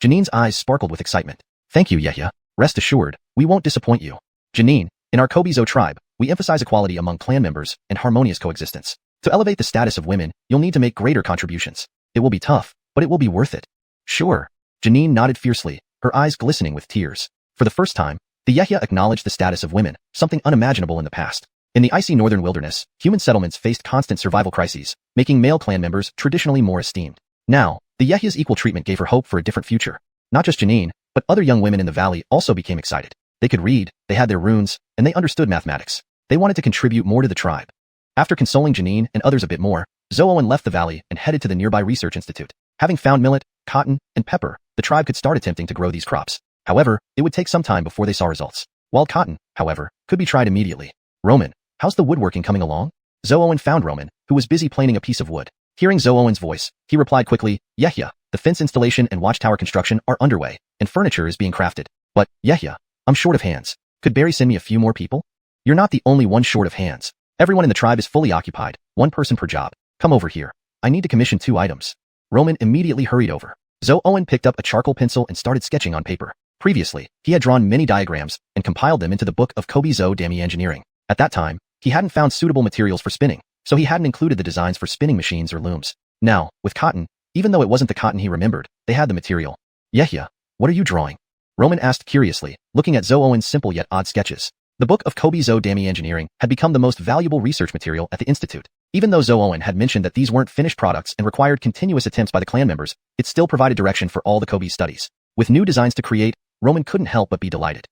Janine's eyes sparkled with excitement. Thank you, Yehia. Rest assured, we won't disappoint you. Janine, in our Kobe-Zo tribe, we emphasize equality among clan members and harmonious coexistence. To elevate the status of women, you'll need to make greater contributions. It will be tough, but it will be worth it. Sure. Janine nodded fiercely, her eyes glistening with tears. For the first time, the Yehia acknowledged the status of women, something unimaginable in the past. In the icy northern wilderness, human settlements faced constant survival crises, making male clan members traditionally more esteemed. Now, the Yehia's equal treatment gave her hope for a different future. Not just Janine, but other young women in the valley also became excited. They could read, they had their runes, and they understood mathematics. They wanted to contribute more to the tribe. After consoling Janine and others a bit more, Xuanhuan left the valley and headed to the nearby research institute. Having found millet, cotton, and pepper, the tribe could start attempting to grow these crops. However, it would take some time before they saw results. Wild cotton, however, could be tried immediately. Roman, how's the woodworking coming along? Xuanhuan found Roman, who was busy planing a piece of wood. Hearing Xuanhuan's voice, he replied quickly, Yehia, the fence installation and watchtower construction are underway, and furniture is being crafted. But, Yehia, I'm short of hands. Could Barry send me a few more people? You're not the only one short of hands. Everyone in the tribe is fully occupied, one person per job. Come over here. I need to commission 2 items. Roman immediately hurried over. Xuanhuan picked up a charcoal pencil and started sketching on paper. Previously, he had drawn many diagrams and compiled them into the book of Kobe-zo Dami Engineering. At that time, he hadn't found suitable materials for spinning, so he hadn't included the designs for spinning machines or looms. Now, with cotton, even though it wasn't the cotton he remembered, they had the material. Yehia, what are you drawing? Roman asked curiously, looking at Xuanhuan's simple yet odd sketches. The book of Kobe-zo Dami Engineering had become the most valuable research material at the institute. Even though Xuanhuan had mentioned that these weren't finished products and required continuous attempts by the clan members, it still provided direction for all the Kobe studies. With new designs to create, Roman couldn't help but be delighted.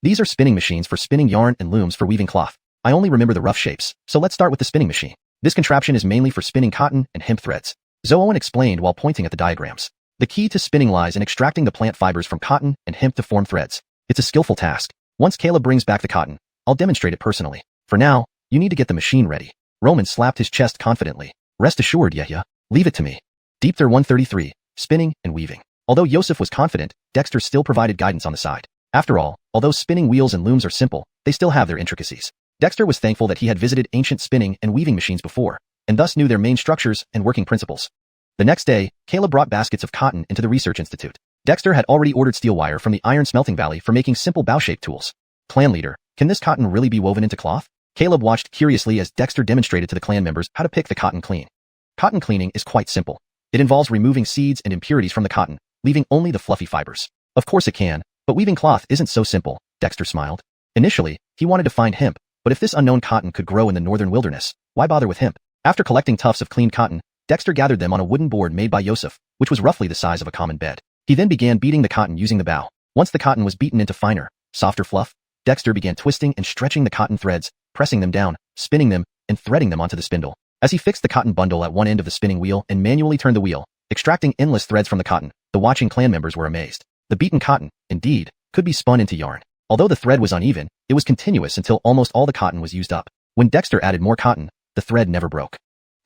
These are spinning machines for spinning yarn and looms for weaving cloth. I only remember the rough shapes, so let's start with the spinning machine. This contraption is mainly for spinning cotton and hemp threads. Xuanhuan explained while pointing at the diagrams. The key to spinning lies in extracting the plant fibers from cotton and hemp to form threads. It's a skillful task. Once Caleb brings back the cotton, I'll demonstrate it personally. For now, you need to get the machine ready. Roman slapped his chest confidently. Rest assured, Yehia. Leave it to me. Deepther 133, spinning and weaving. Although Yosef was confident, Dexter still provided guidance on the side. After all, although spinning wheels and looms are simple, they still have their intricacies. Dexter was thankful that he had visited ancient spinning and weaving machines before, and thus knew their main structures and working principles. The next day, Caleb brought baskets of cotton into the research institute. Dexter had already ordered steel wire from the iron smelting valley for making simple bow-shaped tools. Clan leader, can this cotton really be woven into cloth? Caleb watched curiously as Dexter demonstrated to the clan members how to pick the cotton clean. Cotton cleaning is quite simple. It involves removing seeds and impurities from the cotton, leaving only the fluffy fibers. Of course it can, but weaving cloth isn't so simple, Dexter smiled. Initially, he wanted to find hemp, but if this unknown cotton could grow in the northern wilderness, why bother with hemp? After collecting tufts of clean cotton, Dexter gathered them on a wooden board made by Yosef, which was roughly the size of a common bed. He then began beating the cotton using the bow. Once the cotton was beaten into finer, softer fluff, Dexter began twisting and stretching the cotton threads, pressing them down, spinning them, and threading them onto the spindle. As he fixed the cotton bundle at one end of the spinning wheel and manually turned the wheel, extracting endless threads from the cotton, the watching clan members were amazed. The beaten cotton, indeed, could be spun into yarn. Although the thread was uneven, it was continuous until almost all the cotton was used up. When Dexter added more cotton, the thread never broke.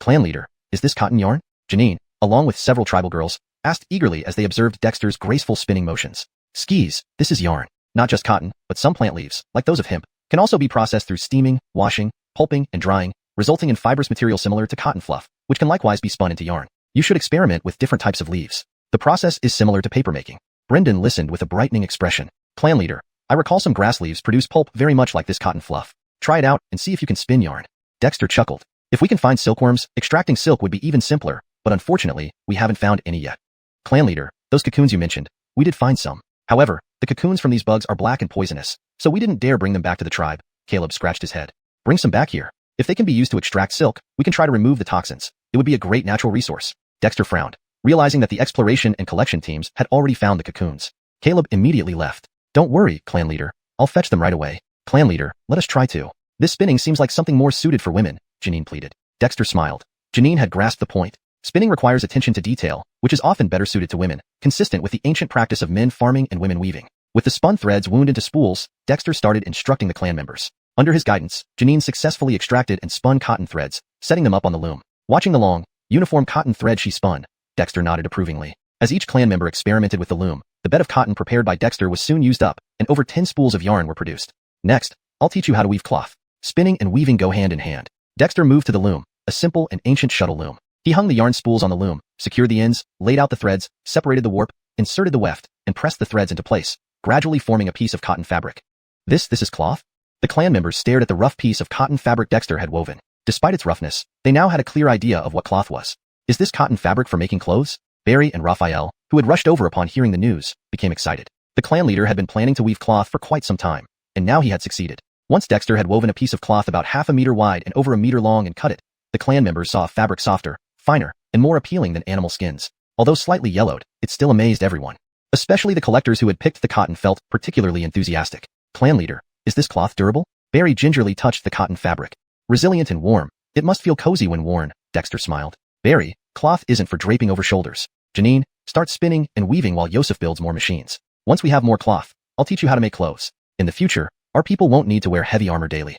Clan leader, is this cotton yarn? Janine, along with several tribal girls, asked eagerly as they observed Dexter's graceful spinning motions. Skis, this is yarn. Not just cotton, but some plant leaves, like those of hemp, can also be processed through steaming, washing, pulping, and drying, resulting in fibrous material similar to cotton fluff, which can likewise be spun into yarn. You should experiment with different types of leaves. The process is similar to papermaking. Brendan listened with a brightening expression. Clan leader, I recall some grass leaves produce pulp very much like this cotton fluff. Try it out and see if you can spin yarn. Dexter chuckled. If we can find silkworms, extracting silk would be even simpler, but unfortunately, we haven't found any yet. Clan leader, those cocoons you mentioned, we did find some. However, the cocoons from these bugs are black and poisonous, so we didn't dare bring them back to the tribe. Caleb scratched his head. Bring some back here. If they can be used to extract silk, we can try to remove the toxins. It would be a great natural resource. Dexter frowned, realizing that the exploration and collection teams had already found the cocoons. Caleb immediately left. Don't worry, clan leader. I'll fetch them right away. Clan leader, let us try to. This spinning seems like something more suited for women, Janine pleaded. Dexter smiled. Janine had grasped the point. Spinning requires attention to detail, which is often better suited to women, consistent with the ancient practice of men farming and women weaving. With the spun threads wound into spools, Dexter started instructing the clan members. Under his guidance, Janine successfully extracted and spun cotton threads, setting them up on the loom. Watching the long, uniform cotton thread she spun, Dexter nodded approvingly. As each clan member experimented with the loom, the bed of cotton prepared by Dexter was soon used up, and over 10 spools of yarn were produced. Next, I'll teach you how to weave cloth. Spinning and weaving go hand in hand. Dexter moved to the loom, a simple and ancient shuttle loom. He hung the yarn spools on the loom, secured the ends, laid out the threads, separated the warp, inserted the weft, and pressed the threads into place, gradually forming a piece of cotton fabric. This is cloth? The clan members stared at the rough piece of cotton fabric Dexter had woven. Despite its roughness, they now had a clear idea of what cloth was. Is this cotton fabric for making clothes? Barry and Raphael, who had rushed over upon hearing the news, became excited. The clan leader had been planning to weave cloth for quite some time, and now he had succeeded. Once Dexter had woven a piece of cloth about half a meter wide and over a meter long and cut it, the clan members saw a fabric softer, finer, and more appealing than animal skins. Although slightly yellowed, it still amazed everyone. Especially the collectors who had picked the cotton felt particularly enthusiastic. Clan leader, is this cloth durable? Barry gingerly touched the cotton fabric. Resilient and warm, it must feel cozy when worn, Dexter smiled. Barry, cloth isn't for draping over shoulders. Janine, start spinning and weaving while Yosef builds more machines. Once we have more cloth, I'll teach you how to make clothes. In the future, our people won't need to wear heavy armor daily.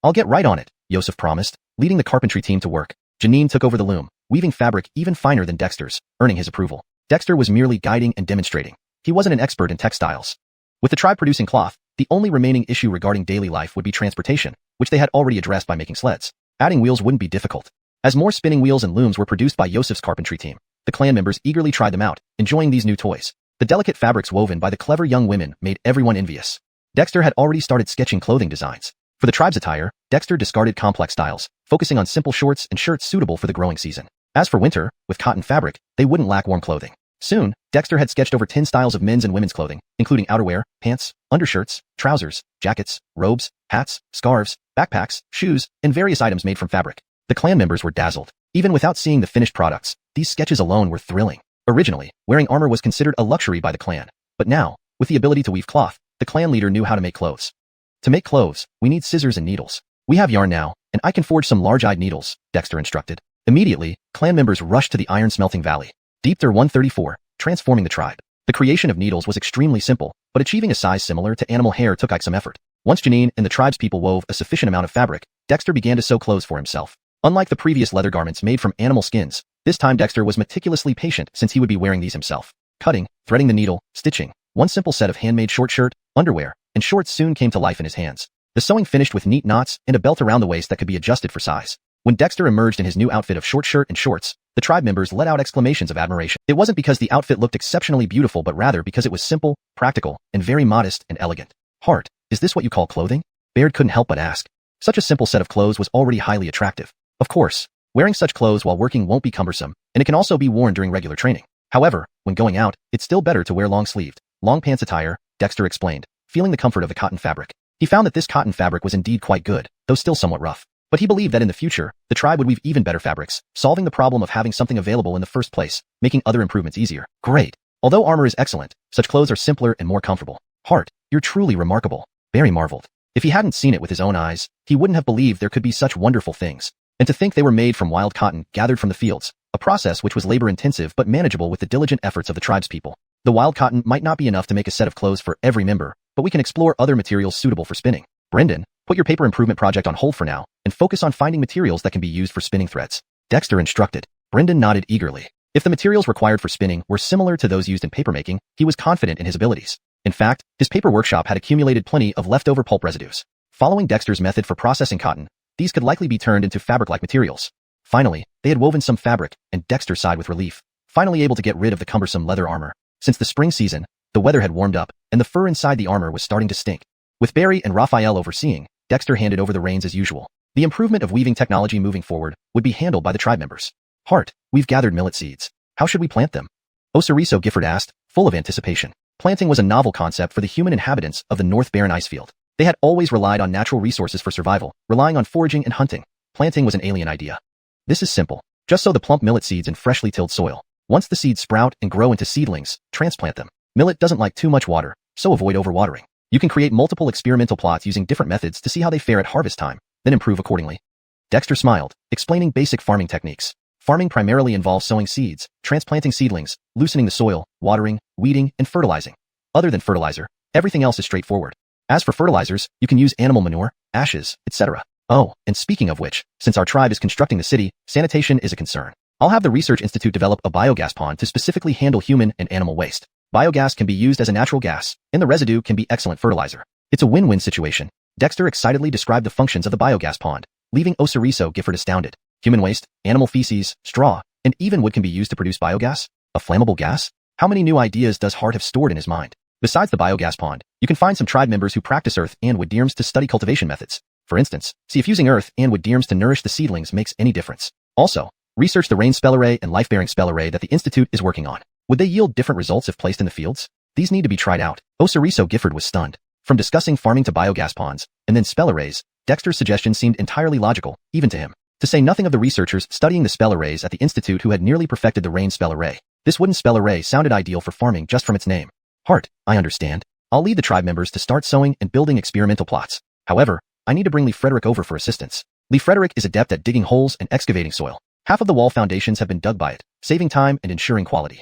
I'll get right on it, Yosef promised, leading the carpentry team to work. Janine took over the loom, weaving fabric even finer than Dexter's, earning his approval. Dexter was merely guiding and demonstrating. He wasn't an expert in textiles. With the tribe producing cloth, the only remaining issue regarding daily life would be transportation, which they had already addressed by making sleds. Adding wheels wouldn't be difficult. As more spinning wheels and looms were produced by Yosef's carpentry team, the clan members eagerly tried them out, enjoying these new toys. The delicate fabrics woven by the clever young women made everyone envious. Dexter had already started sketching clothing designs. For the tribe's attire, Dexter discarded complex styles, focusing on simple shorts and shirts suitable for the growing season. As for winter, with cotton fabric, they wouldn't lack warm clothing. Soon, Dexter had sketched over 10 styles of men's and women's clothing, including outerwear, pants, undershirts, trousers, jackets, robes, hats, scarves, backpacks, shoes, and various items made from fabric. The clan members were dazzled. Even without seeing the finished products, these sketches alone were thrilling. Originally, wearing armor was considered a luxury by the clan. But now, with the ability to weave cloth, the clan leader knew how to make clothes. To make clothes, we need scissors and needles. We have yarn now, and I can forge some large-eyed needles, Dexter instructed. Immediately, clan members rushed to the iron smelting valley. Deepter 134, transforming the tribe. The creation of needles was extremely simple, but achieving a size similar to animal hair took some effort. Once Janine and the tribe's people wove a sufficient amount of fabric, Dexter began to sew clothes for himself. Unlike the previous leather garments made from animal skins, this time Dexter was meticulously patient since he would be wearing these himself. Cutting, threading the needle, stitching. One simple set of handmade short shirt, underwear, and shorts soon came to life in his hands. The sewing finished with neat knots and a belt around the waist that could be adjusted for size. When Dexter emerged in his new outfit of short shirt and shorts, the tribe members let out exclamations of admiration. It wasn't because the outfit looked exceptionally beautiful but rather because it was simple, practical, and very modest and elegant. Hart, is this what you call clothing? Baird couldn't help but ask. Such a simple set of clothes was already highly attractive. Of course, wearing such clothes while working won't be cumbersome, and it can also be worn during regular training. However, when going out, it's still better to wear long-sleeved, long pants attire, Dexter explained, feeling the comfort of the cotton fabric. He found that this cotton fabric was indeed quite good, though still somewhat rough. But he believed that in the future, the tribe would weave even better fabrics, solving the problem of having something available in the first place, making other improvements easier. Great. Although armor is excellent, such clothes are simpler and more comfortable. Hart, you're truly remarkable. Barry marveled. If he hadn't seen it with his own eyes, he wouldn't have believed there could be such wonderful things. And to think they were made from wild cotton gathered from the fields, a process which was labor-intensive but manageable with the diligent efforts of the tribe's people. The wild cotton might not be enough to make a set of clothes for every member, but we can explore other materials suitable for spinning. Brendan, put your paper improvement project on hold for now, and focus on finding materials that can be used for spinning threads. Dexter instructed. Brendan nodded eagerly. If the materials required for spinning were similar to those used in papermaking, he was confident in his abilities. In fact, his paper workshop had accumulated plenty of leftover pulp residues. Following Dexter's method for processing cotton, these could likely be turned into fabric-like materials. Finally, they had woven some fabric, and Dexter sighed with relief, finally able to get rid of the cumbersome leather armor. Since the spring season, the weather had warmed up, and the fur inside the armor was starting to stink. With Barry and Raphael overseeing, Dexter handed over the reins as usual. The improvement of weaving technology moving forward would be handled by the tribe members. Hart, we've gathered millet seeds. How should we plant them? Osiriso Gifford asked, full of anticipation. Planting was a novel concept for the human inhabitants of the North Barren Icefield. They had always relied on natural resources for survival, relying on foraging and hunting. Planting was an alien idea. This is simple. Just sow the plump millet seeds in freshly tilled soil. Once the seeds sprout and grow into seedlings, transplant them. Millet doesn't like too much water, so avoid overwatering. You can create multiple experimental plots using different methods to see how they fare at harvest time, then improve accordingly. Dexter smiled, explaining basic farming techniques. Farming primarily involves sowing seeds, transplanting seedlings, loosening the soil, watering, weeding, and fertilizing. Other than fertilizer, everything else is straightforward. As for fertilizers, you can use animal manure, ashes, etc. Oh, and speaking of which, since our tribe is constructing the city, sanitation is a concern. I'll have the Research Institute develop a biogas pond to specifically handle human and animal waste. Biogas can be used as a natural gas, and the residue can be excellent fertilizer. It's a win-win situation. Dexter excitedly described the functions of the biogas pond, leaving Osiriso Gifford astounded. Human waste, animal feces, straw, and even wood can be used to produce biogas? A flammable gas? How many new ideas does Hart have stored in his mind? Besides the biogas pond, you can find some tribe members who practice earth and wood dierms to study cultivation methods. For instance, see if using earth and wood dierms to nourish the seedlings makes any difference. Also, research the rain spell array and life-bearing spell array that the Institute is working on. Would they yield different results if placed in the fields? These need to be tried out. Osiriso Gifford was stunned. From discussing farming to biogas ponds, and then spell arrays, Dexter's suggestion seemed entirely logical, even to him. To say nothing of the researchers studying the spell arrays at the Institute who had nearly perfected the rain spell array. This wooden spell array sounded ideal for farming just from its name. Hart, I understand. I'll lead the tribe members to start sewing and building experimental plots. However, I need to bring Lee Frederick over for assistance. Lee Frederick is adept at digging holes and excavating soil. Half of the wall foundations have been dug by it, saving time and ensuring quality.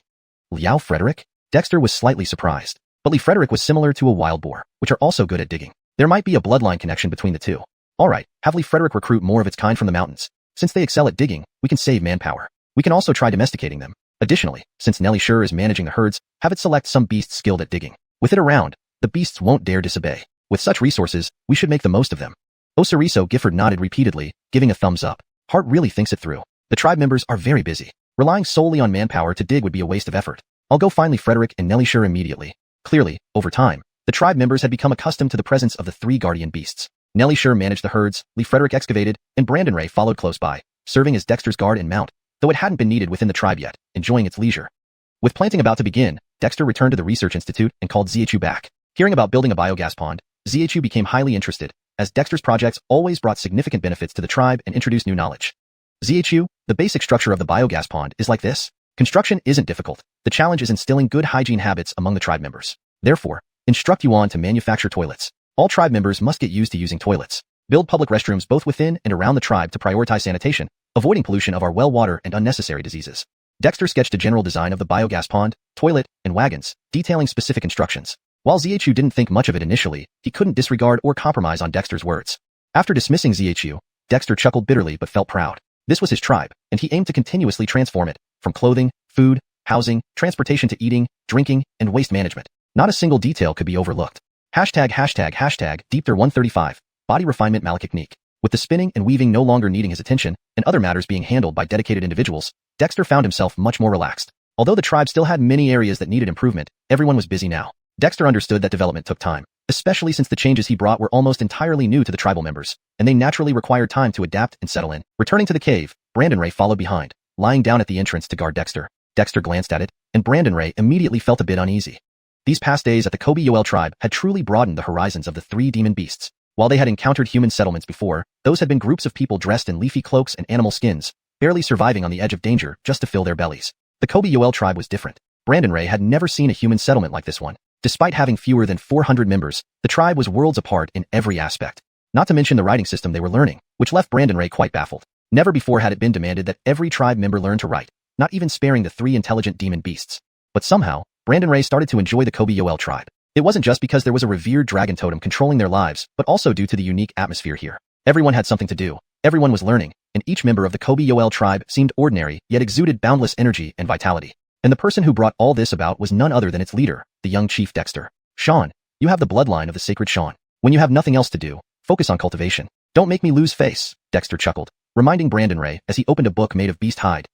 Liao Frederick? Dexter was slightly surprised. But Lee Frederick was similar to a wild boar, which are also good at digging. There might be a bloodline connection between the two. Alright, have Lee Frederick recruit more of its kind from the mountains. Since they excel at digging, we can save manpower. We can also try domesticating them. Additionally, since Nellie Sure is managing the herds, have it select some beasts skilled at digging. With it around, the beasts won't dare disobey. With such resources, we should make the most of them. Osiriso Gifford nodded repeatedly, giving a thumbs up. Hart really thinks it through. The tribe members are very busy. Relying solely on manpower to dig would be a waste of effort. I'll go find Lee Frederick and Nellie Sure immediately. Clearly, over time, the tribe members had become accustomed to the presence of the three guardian beasts. Nellie Sure managed the herds, Lee Frederick excavated, and Brandon Ray followed close by, serving as Dexter's guard and mount, though it hadn't been needed within the tribe yet, enjoying its leisure. With planting about to begin, Dexter returned to the research institute and called Xiuxian back. Hearing about building a biogas pond, Xiuxian became highly interested, as Dexter's projects always brought significant benefits to the tribe and introduced new knowledge. Xiuxian, the basic structure of the biogas pond is like this. Construction isn't difficult. The challenge is instilling good hygiene habits among the tribe members. Therefore, instruct Yuan to manufacture toilets. All tribe members must get used to using toilets. Build public restrooms both within and around the tribe to prioritize sanitation, avoiding pollution of our well water and unnecessary diseases. Dexter sketched a general design of the biogas pond, toilet, and wagons, detailing specific instructions. While Xiuxian didn't think much of it initially, he couldn't disregard or compromise on Dexter's words. After dismissing Xiuxian, Dexter chuckled bitterly but felt proud. This was his tribe, and he aimed to continuously transform it, from clothing, food, housing, transportation to eating, drinking, and waste management. Not a single detail could be overlooked. ###Deepter135, Body Refinement Malachtechnique. With the spinning and weaving no longer needing his attention, and other matters being handled by dedicated individuals, Dexter found himself much more relaxed. Although the tribe still had many areas that needed improvement, everyone was busy now. Dexter understood that development took time, especially since the changes he brought were almost entirely new to the tribal members, and they naturally required time to adapt and settle in. Returning to the cave, Brandon Ray followed behind, lying down at the entrance to guard Dexter. Dexter glanced at it, and Brandon Ray immediately felt a bit uneasy. These past days at the Kobe Yoel tribe had truly broadened the horizons of the three demon beasts. While they had encountered human settlements before, those had been groups of people dressed in leafy cloaks and animal skins, barely surviving on the edge of danger just to fill their bellies. The Kobe Yoel tribe was different. Brandon Ray had never seen a human settlement like this one. Despite having fewer than 400 members, the tribe was worlds apart in every aspect. Not to mention the writing system they were learning, which left Brandon Ray quite baffled. Never before had it been demanded that every tribe member learn to write, not even sparing the three intelligent demon beasts. But somehow, Brandon Ray started to enjoy the Kobe Yoel tribe. It wasn't just because there was a revered dragon totem controlling their lives, but also due to the unique atmosphere here. Everyone had something to do, everyone was learning, and each member of the Kobe Yoel tribe seemed ordinary, yet exuded boundless energy and vitality. And the person who brought all this about was none other than its leader, the young chief Dexter. Sean, you have the bloodline of the sacred Sean. When you have nothing else to do, focus on cultivation. Don't make me lose face, Dexter chuckled, reminding Brandon Ray as he opened a book made of beast hide.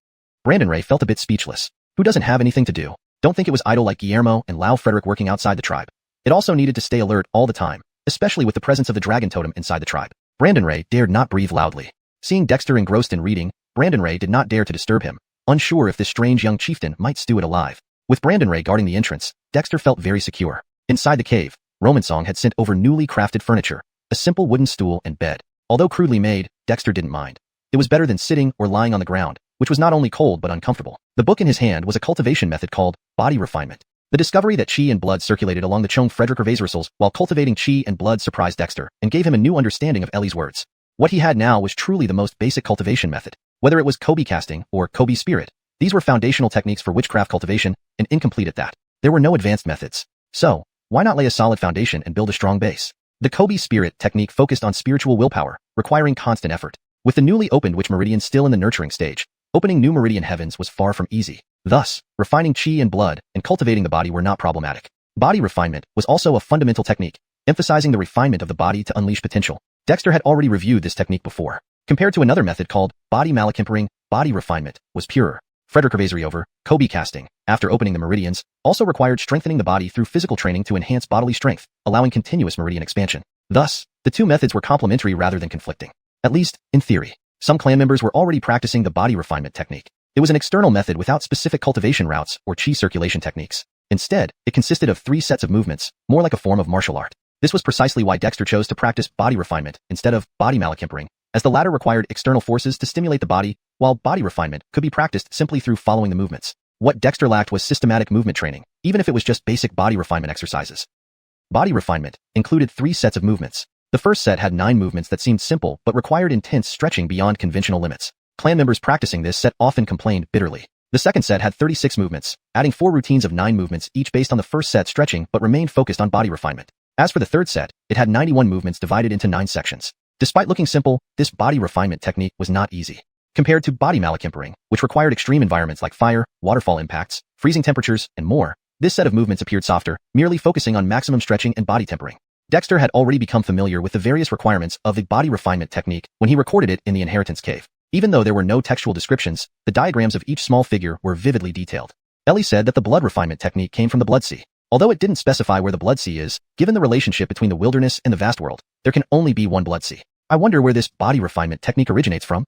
Brandon Ray felt a bit speechless. Who doesn't have anything to do? Don't think it was idle like Guillermo and Lau Frederick working outside the tribe. It also needed to stay alert all the time, especially with the presence of the dragon totem inside the tribe. Brandon Ray dared not breathe loudly. Seeing Dexter engrossed in reading, Brandon Ray did not dare to disturb him, unsure if this strange young chieftain might stew it alive. With Brandon Ray guarding the entrance, Dexter felt very secure. Inside the cave, Roman Song had sent over newly crafted furniture, a simple wooden stool and bed. Although crudely made, Dexter didn't mind. It was better than sitting or lying on the ground, which was not only cold but uncomfortable. The book in his hand was a cultivation method called body refinement. The discovery that qi and blood circulated along the Chong Frederick Vaisrissels while cultivating qi and blood surprised Dexter and gave him a new understanding of Ellie's words. What he had now was truly the most basic cultivation method. Whether it was Kobe casting or Kobe spirit, these were foundational techniques for witchcraft cultivation, and incomplete at that. There were no advanced methods. So, why not lay a solid foundation and build a strong base? The Kobe spirit technique focused on spiritual willpower, requiring constant effort. With the newly opened witch meridian still in the nurturing stage, opening new meridian heavens was far from easy. Thus, refining qi and blood and cultivating the body were not problematic. Body refinement was also a fundamental technique, emphasizing the refinement of the body to unleash potential. Dexter had already reviewed this technique before. Compared to another method called body malachempering, body refinement was purer. Frederick Vaisriover, Kobe casting, after opening the meridians, also required strengthening the body through physical training to enhance bodily strength, allowing continuous meridian expansion. Thus, the two methods were complementary rather than conflicting. At least, in theory. Some clan members were already practicing the body refinement technique. It was an external method without specific cultivation routes or qi circulation techniques. Instead, it consisted of 3 sets of movements, more like a form of martial art. This was precisely why Dexter chose to practice body refinement instead of body malachempering, as the latter required external forces to stimulate the body, while body refinement could be practiced simply through following the movements. What Dexter lacked was systematic movement training, even if it was just basic body refinement exercises. Body refinement included 3 sets of movements. The first set had 9 movements that seemed simple but required intense stretching beyond conventional limits. Clan members practicing this set often complained bitterly. The second set had 36 movements, adding 4 routines of 9 movements each based on the first set stretching but remained focused on body refinement. As for the third set, it had 91 movements divided into 9 sections. Despite looking simple, this body refinement technique was not easy. Compared to body malakempering, which required extreme environments like fire, waterfall impacts, freezing temperatures, and more, this set of movements appeared softer, merely focusing on maximum stretching and body tempering. Dexter had already become familiar with the various requirements of the body refinement technique when he recorded it in the Inheritance Cave. Even though there were no textual descriptions, the diagrams of each small figure were vividly detailed. Ellie said that the blood refinement technique came from the Blood Sea. Although it didn't specify where the Blood Sea is, given the relationship between the wilderness and the vast world, there can only be one Blood Sea. I wonder where this body refinement technique originates from.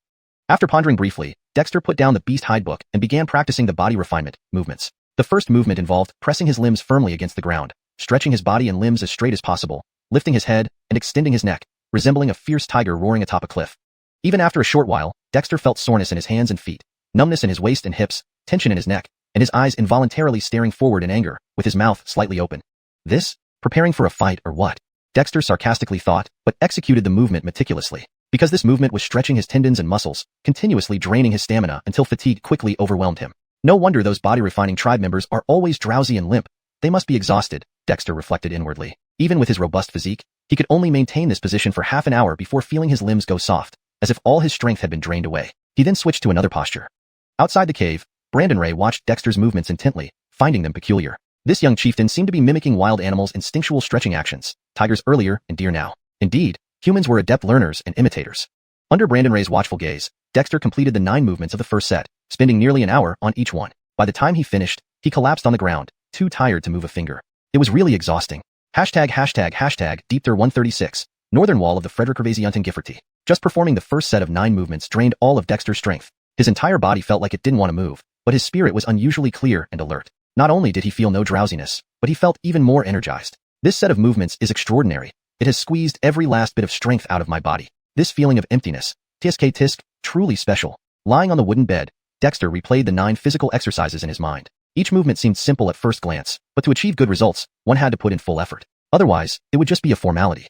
After pondering briefly, Dexter put down the Beast Hide book and began practicing the body refinement movements. The first movement involved pressing his limbs firmly against the ground, stretching his body and limbs as straight as possible, lifting his head, and extending his neck, resembling a fierce tiger roaring atop a cliff. Even after a short while, Dexter felt soreness in his hands and feet, numbness in his waist and hips, tension in his neck, and his eyes involuntarily staring forward in anger, with his mouth slightly open. This? Preparing for a fight or what? Dexter sarcastically thought, but executed the movement meticulously. Because this movement was stretching his tendons and muscles, continuously draining his stamina until fatigue quickly overwhelmed him. No wonder those body-refining tribe members are always drowsy and limp. They must be exhausted, Dexter reflected inwardly. Even with his robust physique, he could only maintain this position for half an hour before feeling his limbs go soft, as if all his strength had been drained away. He then switched to another posture. Outside the cave, Brandon Ray watched Dexter's movements intently, finding them peculiar. This young chieftain seemed to be mimicking wild animals' instinctual stretching actions, tigers earlier and deer now. Indeed, humans were adept learners and imitators. Under Brandon Ray's watchful gaze, Dexter completed the 9 movements of the first set, spending nearly an hour on each one. By the time he finished, he collapsed on the ground, too tired to move a finger. It was really exhausting. ###Deepter136, Northern Wall of the Frederikervasianten Gifferty. Just performing the first set of 9 movements drained all of Dexter's strength. His entire body felt like it didn't want to move, but his spirit was unusually clear and alert. Not only did he feel no drowsiness, but he felt even more energized. This set of movements is extraordinary. It has squeezed every last bit of strength out of my body. This feeling of emptiness, tisk, truly special. Lying on the wooden bed, Dexter replayed the 9 physical exercises in his mind. Each movement seemed simple at first glance, but to achieve good results, one had to put in full effort. Otherwise, it would just be a formality.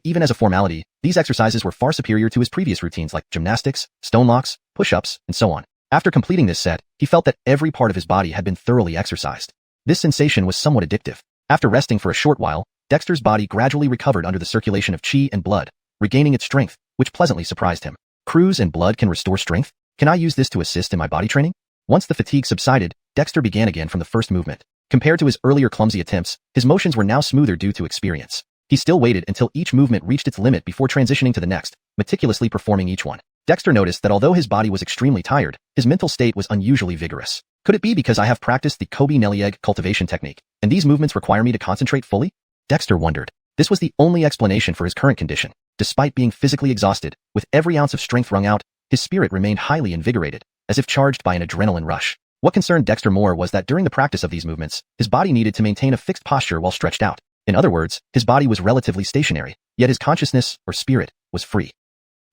Even as a formality, these exercises were far superior to his previous routines like gymnastics, stone locks, push-ups, and so on. After completing this set, he felt that every part of his body had been thoroughly exercised. This sensation was somewhat addictive. After resting for a short while, Dexter's body gradually recovered under the circulation of chi and blood, regaining its strength, which pleasantly surprised him. Croods and blood can restore strength? Can I use this to assist in my body training? Once the fatigue subsided, Dexter began again from the first movement. Compared to his earlier clumsy attempts, his motions were now smoother due to experience. He still waited until each movement reached its limit before transitioning to the next, meticulously performing each one. Dexter noticed that although his body was extremely tired, his mental state was unusually vigorous. Could it be because I have practiced the Kobe Nelly egg cultivation technique, and these movements require me to concentrate fully? Dexter wondered. This was the only explanation for his current condition. Despite being physically exhausted, with every ounce of strength wrung out, his spirit remained highly invigorated, as if charged by an adrenaline rush. What concerned Dexter more was that during the practice of these movements, his body needed to maintain a fixed posture while stretched out. In other words, his body was relatively stationary, yet his consciousness, or spirit, was free.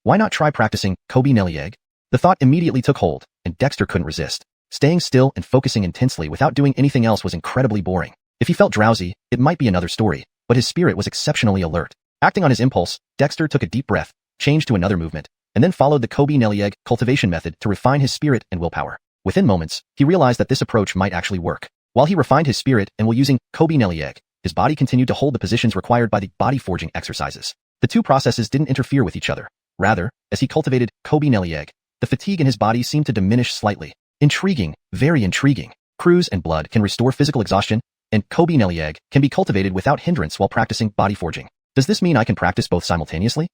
Why not try practicing Kobe Nelly egg? The thought immediately took hold, and Dexter couldn't resist. Staying still and focusing intensely without doing anything else was incredibly boring. If he felt drowsy, it might be another story, but his spirit was exceptionally alert. Acting on his impulse, Dexter took a deep breath, changed to another movement, and then followed the Kobe Nelly egg cultivation method to refine his spirit and willpower. Within moments, he realized that this approach might actually work. While he refined his spirit and while using Kobe Nelly egg, his body continued to hold the positions required by the body forging exercises. The two processes didn't interfere with each other. Rather, as he cultivated Kobe Nelly egg, the fatigue in his body seemed to diminish slightly. Intriguing, very intriguing. Croods and blood can restore physical exhaustion, and Kobe Nelly egg can be cultivated without hindrance while practicing body forging. Does this mean I can practice both simultaneously?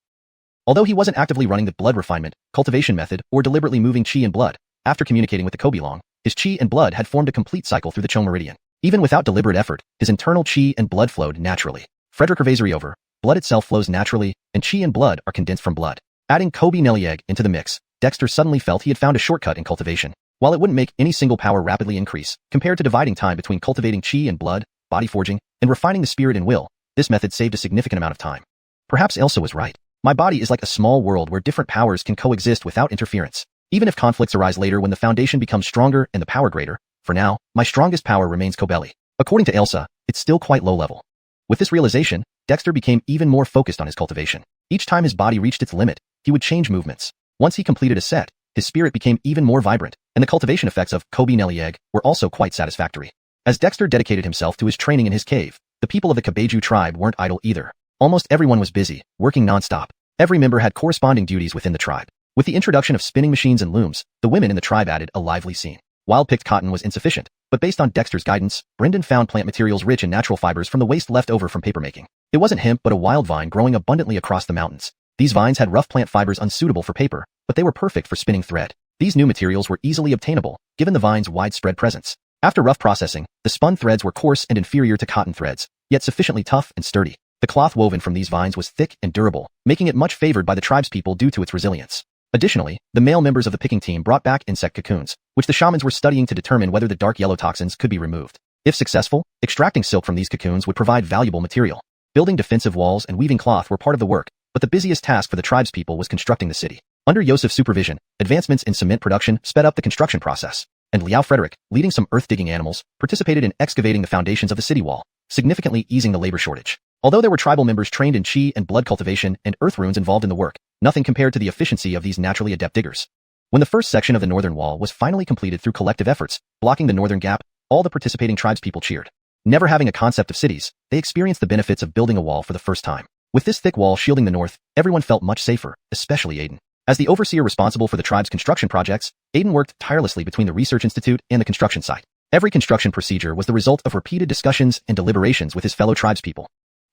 Although he wasn't actively running the blood refinement, cultivation method, or deliberately moving chi and blood, after communicating with the Kobe Long, his chi and blood had formed a complete cycle through the Chong meridian. Even without deliberate effort, his internal chi and blood flowed naturally. Frederikervasary over, blood itself flows naturally, and chi and blood are condensed from blood. Adding Kobe Nelly egg into the mix, Dexter suddenly felt he had found a shortcut in cultivation. While it wouldn't make any single power rapidly increase, compared to dividing time between cultivating chi and blood, body forging, and refining the spirit and will, this method saved a significant amount of time. Perhaps Elsa was right. My body is like a small world where different powers can coexist without interference. Even if conflicts arise later when the foundation becomes stronger and the power greater, for now, my strongest power remains Kobeli. According to Elsa, it's still quite low level. With this realization, Dexter became even more focused on his cultivation. Each time his body reached its limit, he would change movements. Once he completed a set, his spirit became even more vibrant, and the cultivation effects of Kobe Nelly egg were also quite satisfactory. As Dexter dedicated himself to his training in his cave, the people of the Kabeju tribe weren't idle either. Almost everyone was busy, working non-stop. Every member had corresponding duties within the tribe. With the introduction of spinning machines and looms, the women in the tribe added a lively scene. Wild-picked cotton was insufficient, but based on Dexter's guidance, Brendan found plant materials rich in natural fibers from the waste left over from papermaking. It wasn't hemp but a wild vine growing abundantly across the mountains. These vines had rough plant fibers unsuitable for paper, but they were perfect for spinning thread. These new materials were easily obtainable, given the vine's widespread presence. After rough processing, the spun threads were coarse and inferior to cotton threads, yet sufficiently tough and sturdy. The cloth woven from these vines was thick and durable, making it much favored by the tribespeople due to its resilience. Additionally, the male members of the picking team brought back insect cocoons, which the shamans were studying to determine whether the dark yellow toxins could be removed. If successful, extracting silk from these cocoons would provide valuable material. Building defensive walls and weaving cloth were part of the work, but the busiest task for the tribespeople was constructing the city. Under Yosef's supervision, advancements in cement production sped up the construction process, and Liao Frederick, leading some earth-digging animals, participated in excavating the foundations of the city wall, significantly easing the labor shortage. Although there were tribal members trained in chi and blood cultivation and earth runes involved in the work, nothing compared to the efficiency of these naturally adept diggers. When the first section of the northern wall was finally completed through collective efforts, blocking the northern gap, all the participating tribespeople cheered. Never having a concept of cities, they experienced the benefits of building a wall for the first time. With this thick wall shielding the north, everyone felt much safer, especially Aiden. As the overseer responsible for the tribe's construction projects, Aiden worked tirelessly between the research institute and the construction site. Every construction procedure was the result of repeated discussions and deliberations with his fellow tribespeople.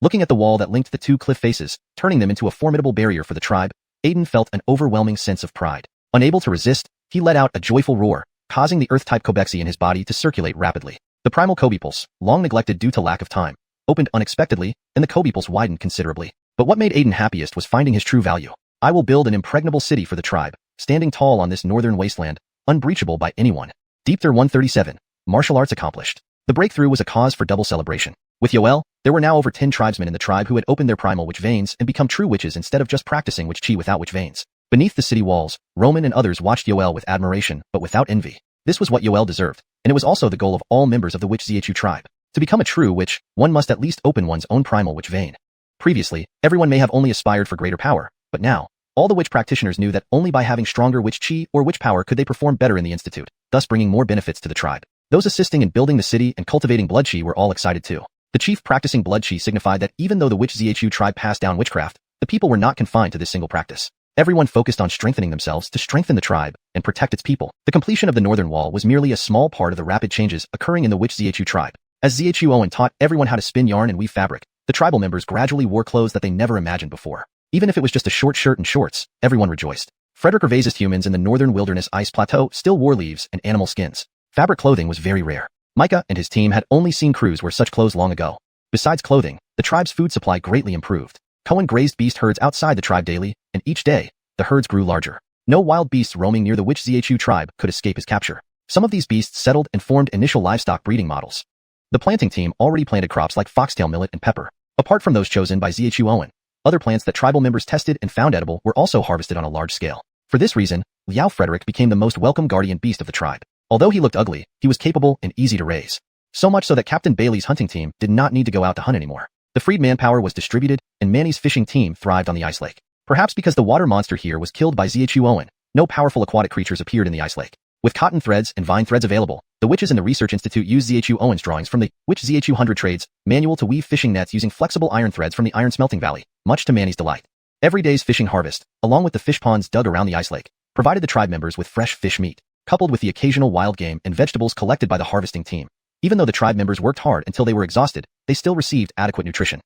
Looking at the wall that linked the two cliff faces, turning them into a formidable barrier for the tribe, Aiden felt an overwhelming sense of pride. Unable to resist, he let out a joyful roar, causing the earth-type Kobexi in his body to circulate rapidly. The primal Kobe pulse, long neglected due to lack of time, opened unexpectedly, and the Kobe pulse widened considerably. But what made Aiden happiest was finding his true value. I will build an impregnable city for the tribe, standing tall on this northern wasteland, unbreachable by anyone. Deepter 137, martial arts accomplished. The breakthrough was a cause for double celebration. With Yoel, there were now over 10 tribesmen in the tribe who had opened their primal witch veins and become true witches instead of just practicing witch chi without witch veins. Beneath the city walls, Roman and others watched Yoel with admiration, but without envy. This was what Yoel deserved, and it was also the goal of all members of the witch Xiuxian tribe. To become a true witch, one must at least open one's own primal witch vein. Previously, everyone may have only aspired for greater power, but now, all the witch practitioners knew that only by having stronger witch chi or witch power could they perform better in the institute, thus bringing more benefits to the tribe. Those assisting in building the city and cultivating blood chi were all excited too. The chief practicing blood chi signified that even though the witch Xiuxian tribe passed down witchcraft, the people were not confined to this single practice. Everyone focused on strengthening themselves to strengthen the tribe and protect its people. The completion of the northern wall was merely a small part of the rapid changes occurring in the witch Xiuxian tribe. As xuanhuan taught everyone how to spin yarn and weave fabric, the tribal members gradually wore clothes that they never imagined before. Even if it was just a short shirt and shorts, everyone rejoiced. Frederick Gervais's humans in the northern wilderness ice plateau still wore leaves and animal skins. Fabric clothing was very rare. Micah and his team had only seen Croods wear such clothes long ago. Besides clothing, the tribe's food supply greatly improved. Cohen grazed beast herds outside the tribe daily, and each day, the herds grew larger. No wild beasts roaming near the witch Xiuxian tribe could escape his capture. Some of these beasts settled and formed initial livestock breeding models. The planting team already planted crops like foxtail millet and pepper. Apart from those chosen by xuanhuan, other plants that tribal members tested and found edible were also harvested on a large scale. For this reason, Liao Frederick became the most welcome guardian beast of the tribe. Although he looked ugly, he was capable and easy to raise. So much so that Captain Bailey's hunting team did not need to go out to hunt anymore. The freed manpower was distributed, and Manny's fishing team thrived on the ice lake. Perhaps because the water monster here was killed by xuanhuan, no powerful aquatic creatures appeared in the ice lake. With cotton threads and vine threads available, the witches in the research institute used xuanhuan's drawings from the Witch Xiuxian 100 Trades manual to weave fishing nets using flexible iron threads from the iron smelting valley, much to Manny's delight. Every day's fishing harvest, along with the fish ponds dug around the ice lake, provided the tribe members with fresh fish meat, coupled with the occasional wild game and vegetables collected by the harvesting team. Even though the tribe members worked hard until they were exhausted, they still received adequate nutrition.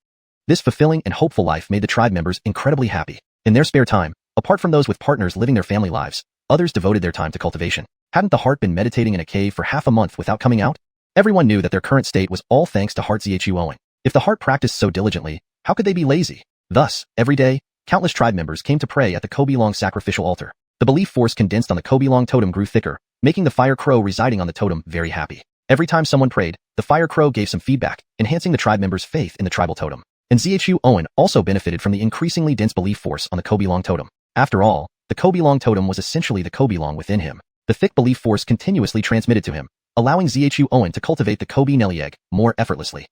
This fulfilling and hopeful life made the tribe members incredibly happy. In their spare time, apart from those with partners living their family lives, others devoted their time to cultivation. Hadn't the heart been meditating in a cave for half a month without coming out? Everyone knew that their current state was all thanks to Heart xuanhuan. If the heart practiced so diligently, how could they be lazy? Thus, every day, countless tribe members came to pray at the Kobilong sacrificial altar. The belief force condensed on the Kobilong totem grew thicker, making the fire crow residing on the totem very happy. Every time someone prayed, the fire crow gave some feedback, enhancing the tribe members' faith in the tribal totem. And xuanhuan also benefited from the increasingly dense belief force on the Kobilong totem. After all, the Kobilong totem was essentially the Kobilong within him. The thick belief force continuously transmitted to him, allowing xuanhuan to cultivate the Kobe Nelly egg more effortlessly.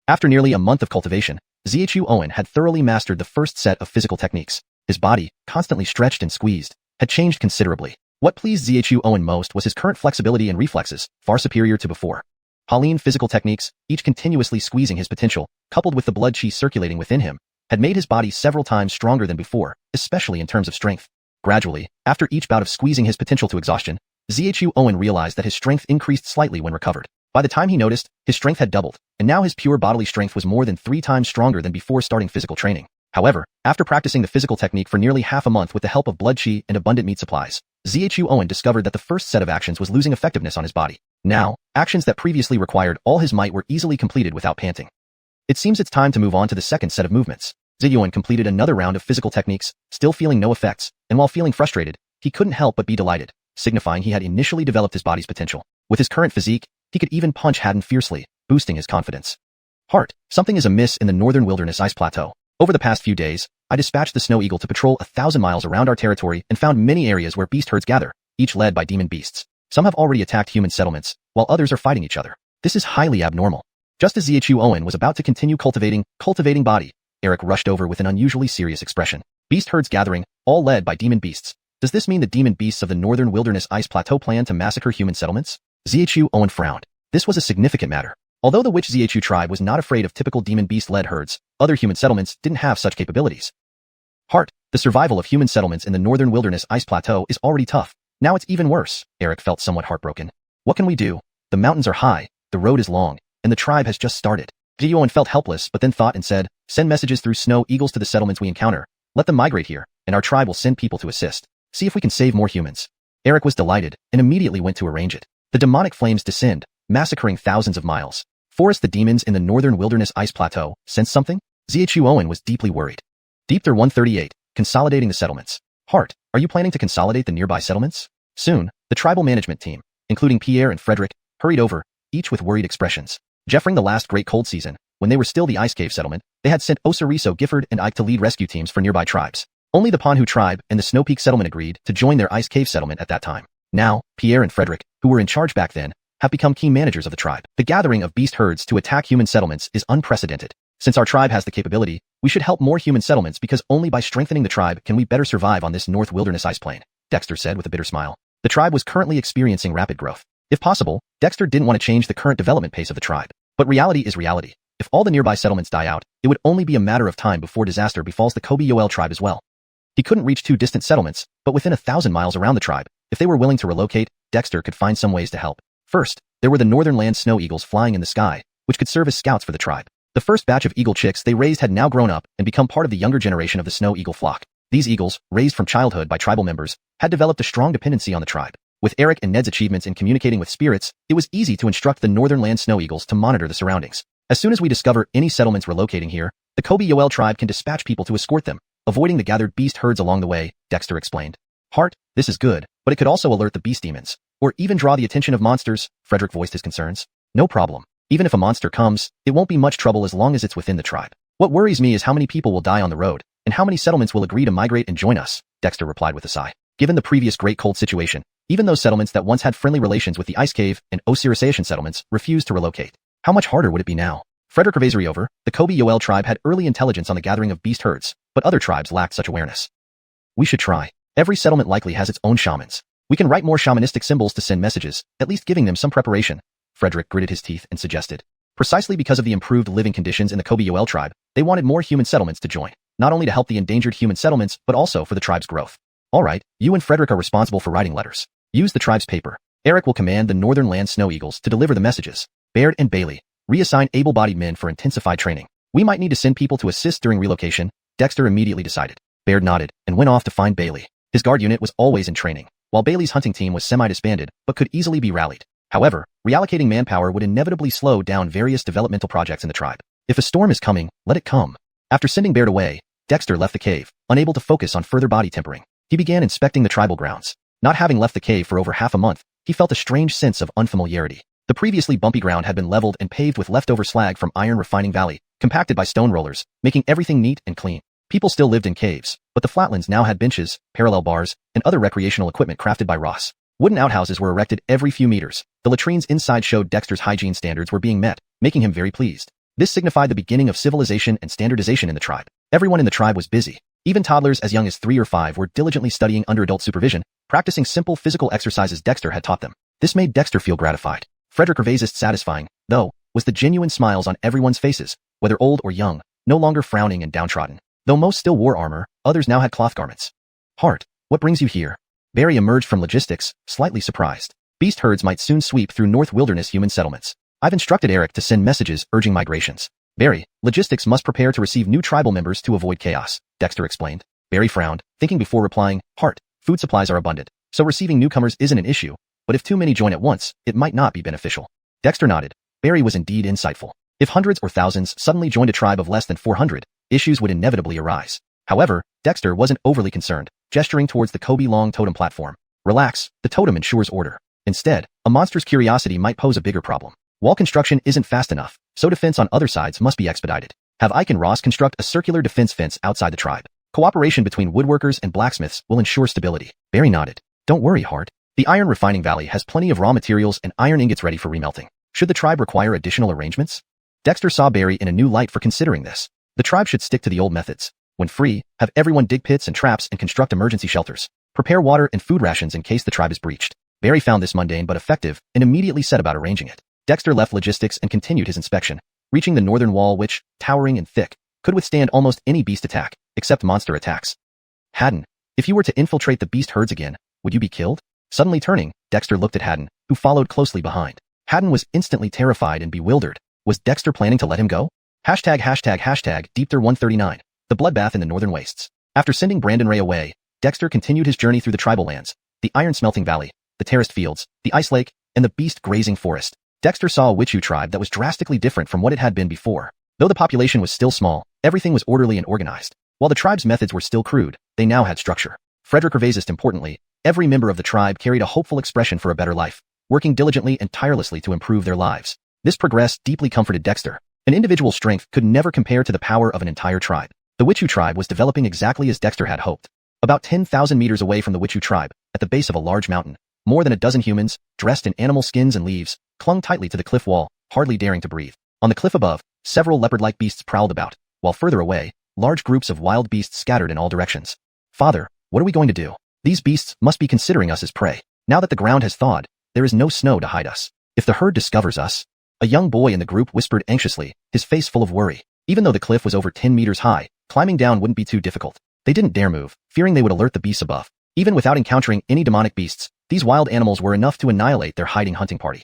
After nearly a month of cultivation, Xuanhuan had thoroughly mastered the first set of physical techniques. His body, constantly stretched and squeezed, had changed considerably. What pleased Xuanhuan most was his current flexibility and reflexes, far superior to before. Pauline physical techniques, each continuously squeezing his potential, coupled with the blood qi circulating within him, had made his body several times stronger than before, especially in terms of strength. Gradually, after each bout of squeezing his potential to exhaustion, Xuanhuan realized that his strength increased slightly when recovered. By the time he noticed, his strength had doubled, and now his pure bodily strength was more than 3 times stronger than before starting physical training. However, after practicing the physical technique for nearly half a month with the help of blood qi and abundant meat supplies, Xuanhuan discovered that the first set of actions was losing effectiveness on his body. Now, actions that previously required all his might were easily completed without panting. It seems it's time to move on to the second set of movements. Xuanhuan completed another round of physical techniques, still feeling no effects, and while feeling frustrated, he couldn't help but be delighted, signifying he had initially developed his body's potential. With his current physique, he could even punch Haddon fiercely, boosting his confidence. Heart, something is amiss in the northern wilderness ice plateau. Over the past few days, I dispatched the Snow Eagle to patrol 1,000 miles around our territory and found many areas where beast herds gather, each led by demon beasts. Some have already attacked human settlements, while others are fighting each other. This is highly abnormal. Just as Xuanhuan was about to continue cultivating body, Eric rushed over with an unusually serious expression. Beast herds gathering, all led by demon beasts. Does this mean the demon beasts of the northern wilderness ice plateau plan to massacre human settlements? Xuanhuan frowned. This was a significant matter. Although the Witch Xiuxian tribe was not afraid of typical demon beast-led herds, other human settlements didn't have such capabilities. Heart, the survival of human settlements in the northern wilderness ice plateau is already tough. Now it's even worse. Eric felt somewhat heartbroken. What can we do? The mountains are high, the road is long, and the tribe has just started. Xuanhuan felt helpless but then thought and said, send messages through snow eagles to the settlements we encounter. Let them migrate here, and our tribe will send people to assist. See if we can save more humans. Eric was delighted and immediately went to arrange it. The demonic flames descend, massacring thousands of miles. Forest the demons in the northern wilderness ice plateau sense something? Xuanhuan was deeply worried. Deepther 138, consolidating the settlements. Heart, are you planning to consolidate the nearby settlements? Soon, the tribal management team, including Pierre and Frederick, hurried over, each with worried expressions. During the last great cold season, when they were still the Ice Cave settlement, they had sent Osiriso, Gifford, and Ike to lead rescue teams for nearby tribes. Only the Ponhu tribe and the Snow Peak settlement agreed to join their Ice Cave settlement at that time. Now, Pierre and Frederick, who were in charge back then, have become key managers of the tribe. The gathering of beast herds to attack human settlements is unprecedented. Since our tribe has the capability, we should help more human settlements because only by strengthening the tribe can we better survive on this North Wilderness ice plain, Dexter said with a bitter smile. The tribe was currently experiencing rapid growth. If possible, Dexter didn't want to change the current development pace of the tribe. But reality is reality. If all the nearby settlements die out, it would only be a matter of time before disaster befalls the Yoel tribe as well. He couldn't reach 2 distant settlements, but within 1,000 miles around the tribe, if they were willing to relocate, Dexter could find some ways to help. First, there were the northern land snow eagles flying in the sky, which could serve as scouts for the tribe. The first batch of eagle chicks they raised had now grown up and become part of the younger generation of the snow eagle flock. These eagles, raised from childhood by tribal members, had developed a strong dependency on the tribe. With Eric and Ned's achievements in communicating with spirits, it was easy to instruct the northern land snow eagles to monitor the surroundings. As soon as we discover any settlements relocating here, the Yoel tribe can dispatch people to escort them, avoiding the gathered beast herds along the way, Dexter explained. Heart, this is good, but it could also alert the beast demons, or even draw the attention of monsters, Frederick voiced his concerns. No problem. Even if a monster comes, it won't be much trouble as long as it's within the tribe. What worries me is how many people will die on the road, and how many settlements will agree to migrate and join us, Dexter replied with a sigh. Given the previous Great Cold situation, even those settlements that once had friendly relations with the Ice Cave and Osirisan settlements refused to relocate. How much harder would it be now? Frederick over, the Yoel tribe had early intelligence on the gathering of beast herds, but other tribes lacked such awareness. We should try. Every settlement likely has its own shamans. We can write more shamanistic symbols to send messages, at least giving them some preparation. Frederick gritted his teeth and suggested. Precisely because of the improved living conditions in the Yoel tribe, they wanted more human settlements to join, not only to help the endangered human settlements, but also for the tribe's growth. All right, you and Frederick are responsible for writing letters. Use the tribe's paper. Eric will command the northern land snow eagles to deliver the messages. Baird and Bailey, reassign able-bodied men for intensified training. We might need to send people to assist during relocation, Dexter immediately decided. Baird nodded and went off to find Bailey. His guard unit was always in training, while Bailey's hunting team was semi-disbanded, but could easily be rallied. However, reallocating manpower would inevitably slow down various developmental projects in the tribe. If a storm is coming, let it come. After sending Baird away, Dexter left the cave, unable to focus on further body tempering. He began inspecting the tribal grounds. Not having left the cave for over half a month, he felt a strange sense of unfamiliarity. The previously bumpy ground had been leveled and paved with leftover slag from Iron Refining Valley, compacted by stone rollers, making everything neat and clean. People still lived in caves, but the flatlands now had benches, parallel bars, and other recreational equipment crafted by Ross. Wooden outhouses were erected every few meters. The latrines inside showed Dexter's hygiene standards were being met, making him very pleased. This signified the beginning of civilization and standardization in the tribe. Everyone in the tribe was busy. Even toddlers as young as 3 or 5 were diligently studying under adult supervision, practicing simple physical exercises Dexter had taught them. This made Dexter feel gratified. Frederick Gervais's satisfying, though, was the genuine smiles on everyone's faces, whether old or young, no longer frowning and downtrodden. Though most still wore armor, others now had cloth garments. Hart, what brings you here? Barry emerged from logistics, slightly surprised. Beast herds might soon sweep through North Wilderness human settlements. I've instructed Eric to send messages urging migrations. Barry, logistics must prepare to receive new tribal members to avoid chaos, Dexter explained. Barry frowned, thinking before replying, Hart, food supplies are abundant, so receiving newcomers isn't an issue, but if too many join at once, it might not be beneficial. Dexter nodded. Barry was indeed insightful. If hundreds or thousands suddenly joined a tribe of less than 400, issues would inevitably arise. However, Dexter wasn't overly concerned, gesturing towards the Kobe Long totem platform. Relax, the totem ensures order. Instead, a monster's curiosity might pose a bigger problem. Wall construction isn't fast enough, so defense on other sides must be expedited. Have Ike and Ross construct a circular defense fence outside the tribe. Cooperation between woodworkers and blacksmiths will ensure stability. Barry nodded. Don't worry, Hart. The iron refining valley has plenty of raw materials and iron ingots ready for remelting. Should the tribe require additional arrangements? Dexter saw Barry in a new light for considering this. The tribe should stick to the old methods. When free, have everyone dig pits and traps and construct emergency shelters. Prepare water and food rations in case the tribe is breached. Barry found this mundane but effective and immediately set about arranging it. Dexter left logistics and continued his inspection, reaching the northern wall which, towering and thick, could withstand almost any beast attack, except monster attacks. Haddon, if you were to infiltrate the beast herds again, would you be killed? Suddenly turning, Dexter looked at Haddon, who followed closely behind. Haddon was instantly terrified and bewildered. Was Dexter planning to let him go? #Deepter139, the bloodbath in the northern wastes. After sending Brandon Ray away, Dexter continued his journey through the tribal lands, the iron smelting valley, the terraced fields, the ice lake, and the beast grazing forest. Dexter saw a Witchu tribe that was drastically different from what it had been before. Though the population was still small, everything was orderly and organized. While the tribe's methods were still crude, they now had structure. Frederick Gervaisist importantly, every member of the tribe carried a hopeful expression for a better life, working diligently and tirelessly to improve their lives. This progress deeply comforted Dexter. An individual's strength could never compare to the power of an entire tribe. The Witchu tribe was developing exactly as Dexter had hoped. About 10,000 meters away from the Witchu tribe, at the base of a large mountain, more than a dozen humans, dressed in animal skins and leaves, clung tightly to the cliff wall, hardly daring to breathe. On the cliff above, several leopard-like beasts prowled about, while further away, large groups of wild beasts scattered in all directions. Father, what are we going to do? These beasts must be considering us as prey. Now that the ground has thawed, there is no snow to hide us. If the herd discovers us, a young boy in the group whispered anxiously, his face full of worry. Even though the cliff was over 10 meters high, climbing down wouldn't be too difficult. They didn't dare move, fearing they would alert the beasts above. Even without encountering any demonic beasts, these wild animals were enough to annihilate their hiding hunting party.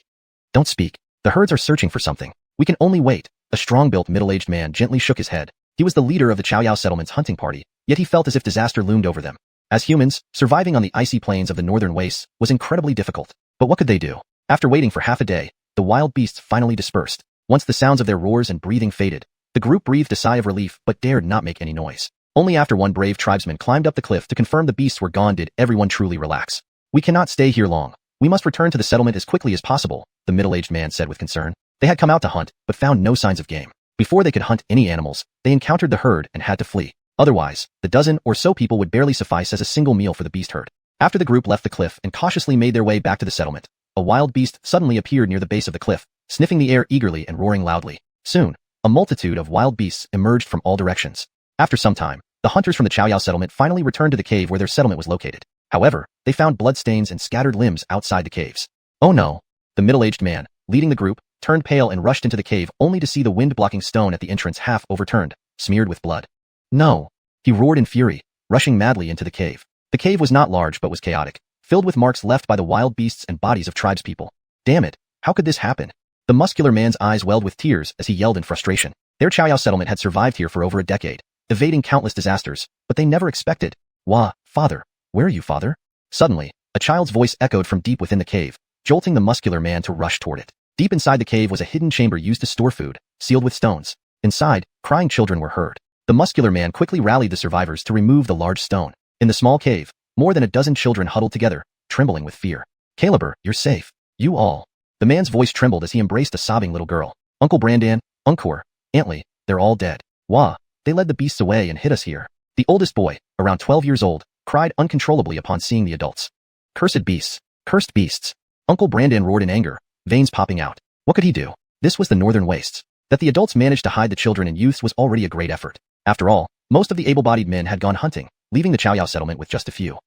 Don't speak. The herds are searching for something. We can only wait. A strong-built middle-aged man gently shook his head. He was the leader of the Xiuxian settlement's hunting party, yet he felt as if disaster loomed over them. As humans, surviving on the icy plains of the northern wastes was incredibly difficult. But what could they do? After waiting for half a day, the wild beasts finally dispersed. Once the sounds of their roars and breathing faded, the group breathed a sigh of relief but dared not make any noise. Only after one brave tribesman climbed up the cliff to confirm the beasts were gone did everyone truly relax. We cannot stay here long. We must return to the settlement as quickly as possible, the middle-aged man said with concern. They had come out to hunt, but found no signs of game. Before they could hunt any animals, they encountered the herd and had to flee. Otherwise, the dozen or so people would barely suffice as a single meal for the beast herd. After the group left the cliff and cautiously made their way back to the settlement, a wild beast suddenly appeared near the base of the cliff, sniffing the air eagerly and roaring loudly. Soon, a multitude of wild beasts emerged from all directions. After some time, the hunters from the Xiuxian settlement finally returned to the cave where their settlement was located. However, they found bloodstains and scattered limbs outside the caves. Oh no! The middle-aged man, leading the group, turned pale and rushed into the cave only to see the wind-blocking stone at the entrance half overturned, smeared with blood. No! He roared in fury, rushing madly into the cave. The cave was not large but was chaotic, filled with marks left by the wild beasts and bodies of tribespeople. Damn it! How could this happen? The muscular man's eyes welled with tears as he yelled in frustration. Their Xiuxian settlement had survived here for over a decade, evading countless disasters, but they never expected. Wah, father! Where are you, father? Suddenly, a child's voice echoed from deep within the cave, jolting the muscular man to rush toward it. Deep inside the cave was a hidden chamber used to store food, sealed with stones. Inside, crying children were heard. The muscular man quickly rallied the survivors to remove the large stone. In the small cave, more than a dozen children huddled together, trembling with fear. Caliber, you're safe. You all. The man's voice trembled as he embraced a sobbing little girl. Uncle Brandan, Uncor, Auntly, they're all dead. Wah, they led the beasts away and hid us here. The oldest boy, around 12 years old, cried uncontrollably upon seeing the adults. Cursed beasts! Cursed beasts! Uncle Brandan roared in anger, veins popping out. What could he do? This was the northern wastes. That the adults managed to hide the children and youths was already a great effort. After all, most of the able-bodied men had gone hunting, leaving the Xiaoyao settlement with just a few.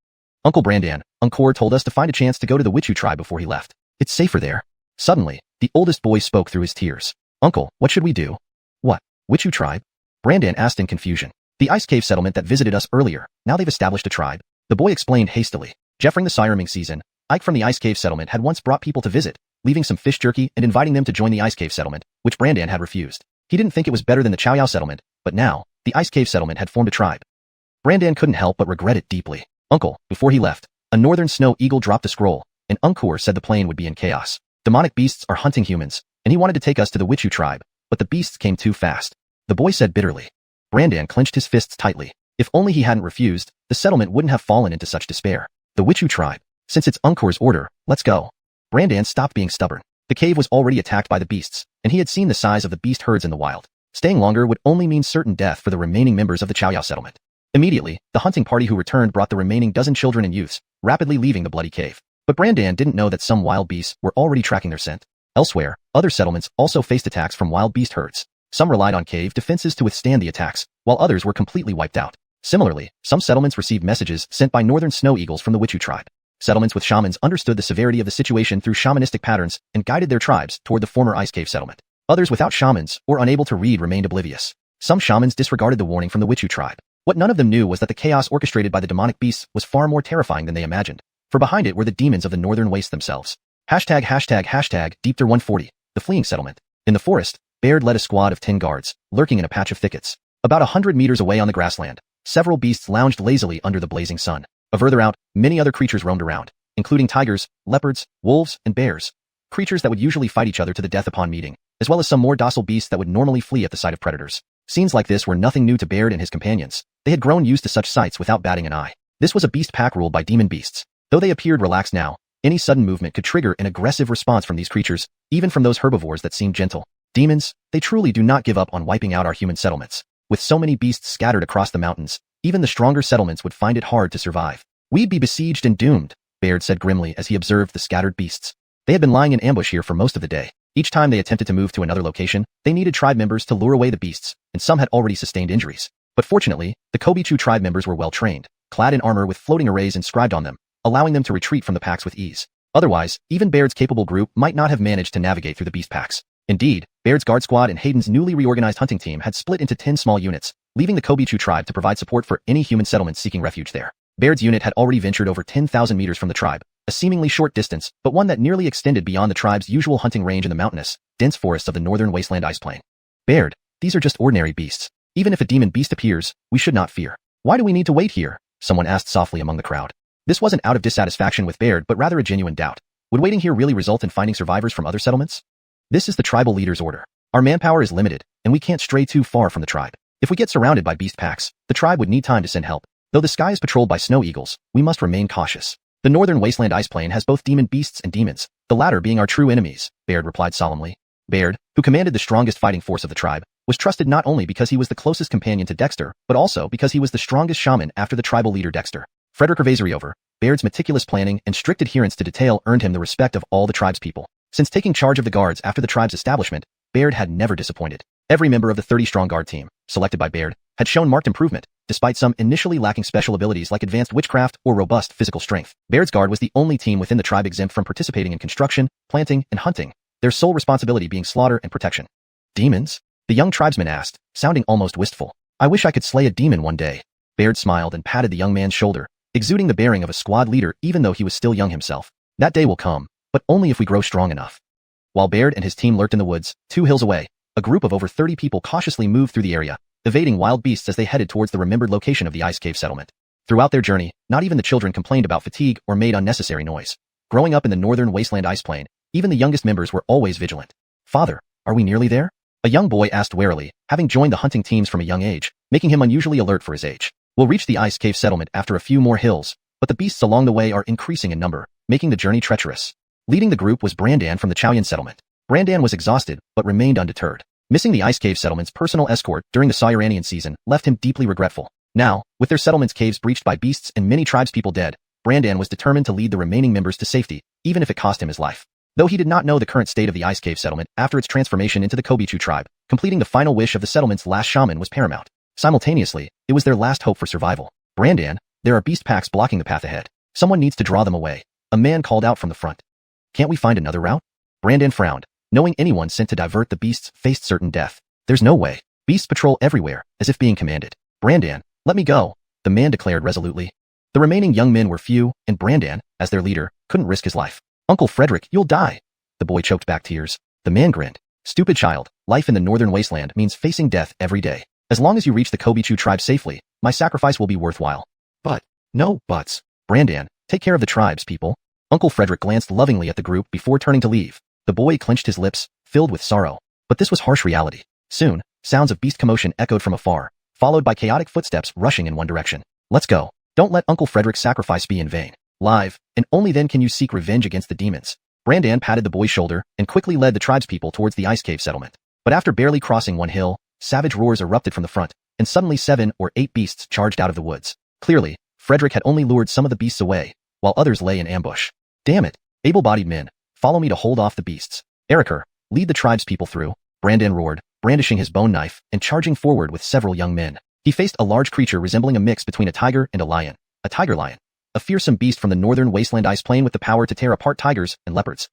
Uncle Brandan, Uncor told us to find a chance to go to the Wichu tribe before he left. It's safer there. Suddenly, the oldest boy spoke through his tears. Uncle, what should we do? What? Wichu tribe? Brandan asked in confusion. The ice cave settlement that visited us earlier, now they've established a tribe. The boy explained hastily. During the Siraming season, Ike from the ice cave settlement had once brought people to visit, leaving some fish jerky and inviting them to join the ice cave settlement, which Brandan had refused. He didn't think it was better than the Xiaoyao settlement, but now, the ice cave settlement had formed a tribe. Brandan couldn't help but regret it deeply. Uncle, before he left, a northern snow eagle dropped a scroll, and Uncor said the plane would be in chaos. Demonic beasts are hunting humans, and he wanted to take us to the Wichu tribe, but the beasts came too fast. The boy said bitterly. Brandan clenched his fists tightly. If only he hadn't refused, the settlement wouldn't have fallen into such despair. The Wichu tribe. Since it's Uncor's order, let's go. Brandan stopped being stubborn. The cave was already attacked by the beasts, and he had seen the size of the beast herds in the wild. Staying longer would only mean certain death for the remaining members of the Xiaoyao settlement. Immediately, the hunting party who returned brought the remaining dozen children and youths, rapidly leaving the bloody cave. But Brandan didn't know that some wild beasts were already tracking their scent. Elsewhere, other settlements also faced attacks from wild beast herds. Some relied on cave defenses to withstand the attacks, while others were completely wiped out. Similarly, some settlements received messages sent by northern snow eagles from the Wichu tribe. Settlements with shamans understood the severity of the situation through shamanistic patterns and guided their tribes toward the former ice cave settlement. Others without shamans or unable to read remained oblivious. Some shamans disregarded the warning from the Wichu tribe. What none of them knew was that the chaos orchestrated by the demonic beasts was far more terrifying than they imagined, for behind it were the demons of the northern waste themselves. Deepter 140, the fleeing settlement. In the forest, Baird led a squad of 10 guards, lurking in a patch of thickets. About 100 meters away on the grassland, several beasts lounged lazily under the blazing sun. Further out, many other creatures roamed around, including tigers, leopards, wolves, and bears. Creatures that would usually fight each other to the death upon meeting, as well as some more docile beasts that would normally flee at the sight of predators. Scenes like this were nothing new to Baird and his companions. They had grown used to such sights without batting an eye. This was a beast pack ruled by demon beasts. Though they appeared relaxed now, any sudden movement could trigger an aggressive response from these creatures, even from those herbivores that seemed gentle. Demons, they truly do not give up on wiping out our human settlements. With so many beasts scattered across the mountains, even the stronger settlements would find it hard to survive. We'd be besieged and doomed, Baird said grimly as he observed the scattered beasts. They had been lying in ambush here for most of the day. Each time they attempted to move to another location, they needed tribe members to lure away the beasts, and some had already sustained injuries. But fortunately, the Kobichu tribe members were well trained, clad in armor with floating arrays inscribed on them, allowing them to retreat from the packs with ease. Otherwise, even Baird's capable group might not have managed to navigate through the beast packs. Indeed, Baird's guard squad and Hayden's newly reorganized hunting team had split into 10 small units, leaving the Kobichu tribe to provide support for any human settlements seeking refuge there. Baird's unit had already ventured over 10,000 meters from the tribe, a seemingly short distance, but one that nearly extended beyond the tribe's usual hunting range in the mountainous, dense forests of the northern wasteland ice plain. Baird, these are just ordinary beasts. Even if a demon beast appears, we should not fear. Why do we need to wait here? Someone asked softly among the crowd. This wasn't out of dissatisfaction with Baird, but rather a genuine doubt. Would waiting here really result in finding survivors from other settlements? This is the tribal leader's order. Our manpower is limited, and we can't stray too far from the tribe. If we get surrounded by beast packs, the tribe would need time to send help. Though the sky is patrolled by snow eagles, we must remain cautious. The northern wasteland ice plain has both demon beasts and demons, the latter being our true enemies, Baird replied solemnly. Baird, who commanded the strongest fighting force of the tribe, was trusted not only because he was the closest companion to Dexter, but also because he was the strongest shaman after the tribal leader Dexter. Frederick Revazeriover, Baird's meticulous planning and strict adherence to detail earned him the respect of all the tribe's people. Since taking charge of the guards after the tribe's establishment, Baird had never disappointed. Every member of the 30-strong guard team, selected by Baird, had shown marked improvement, despite some initially lacking special abilities like advanced witchcraft or robust physical strength. Baird's guard was the only team within the tribe exempt from participating in construction, planting, and hunting, their sole responsibility being slaughter and protection. Demons? The young tribesman asked, sounding almost wistful. I wish I could slay a demon one day. Baird smiled and patted the young man's shoulder, exuding the bearing of a squad leader even though he was still young himself. That day will come, but only if we grow strong enough. While Baird and his team lurked in the woods, 2 hills away, a group of over 30 people cautiously moved through the area, evading wild beasts as they headed towards the remembered location of the ice cave settlement. Throughout their journey, not even the children complained about fatigue or made unnecessary noise. Growing up in the northern wasteland ice plain, even the youngest members were always vigilant. Father, are we nearly there? A young boy asked warily, having joined the hunting teams from a young age, making him unusually alert for his age. We'll reach the ice cave settlement after a few more hills, but the beasts along the way are increasing in number, making the journey treacherous. Leading the group was Brandan from the Xiuxian settlement. Brandan was exhausted, but remained undeterred. Missing the ice cave settlement's personal escort during the Siramanian season left him deeply regretful. Now, with their settlement's caves breached by beasts and many tribespeople dead, Brandan was determined to lead the remaining members to safety, even if it cost him his life. Though he did not know the current state of the ice cave settlement after its transformation into the Kobichu tribe, Completing the final wish of the settlement's last shaman was paramount. Simultaneously, it was their last hope for survival. Brandan, there are beast packs blocking the path ahead. Someone needs to draw them away. A man called out from the front. Can't we find another route? Brandan frowned, knowing anyone sent to divert the beasts faced certain death. There's no way. Beasts patrol everywhere, as if being commanded. Brandan, let me go, the man declared resolutely. The remaining young men were few, and Brandan, as their leader, couldn't risk his life. Uncle Frederick, you'll die. The boy choked back tears. The man grinned. Stupid child, life in the northern wasteland means facing death every day. As long as you reach the Kobichu tribe safely, my sacrifice will be worthwhile. But, no buts. Brandan, take care of the tribe's people. Uncle Frederick glanced lovingly at the group before turning to leave. The boy clenched his lips, filled with sorrow. But this was harsh reality. Soon, sounds of beast commotion echoed from afar, followed by chaotic footsteps rushing in one direction. Let's go. Don't let Uncle Frederick's sacrifice be in vain. Live, and only then can you seek revenge against the demons. Brandan patted the boy's shoulder and quickly led the tribespeople towards the ice cave settlement. But after barely crossing one hill, savage roars erupted from the front, and suddenly 7 or 8 beasts charged out of the woods. Clearly, Frederick had only lured some of the beasts away, while others lay in ambush. Damn it, able-bodied men, follow me to hold off the beasts. Ericer, lead the tribespeople through, Brandan roared, brandishing his bone knife and charging forward with several young men. He faced a large creature resembling a mix between a tiger and a lion. A tiger lion. A fearsome beast from the northern wasteland ice plain with the power to tear apart tigers and leopards.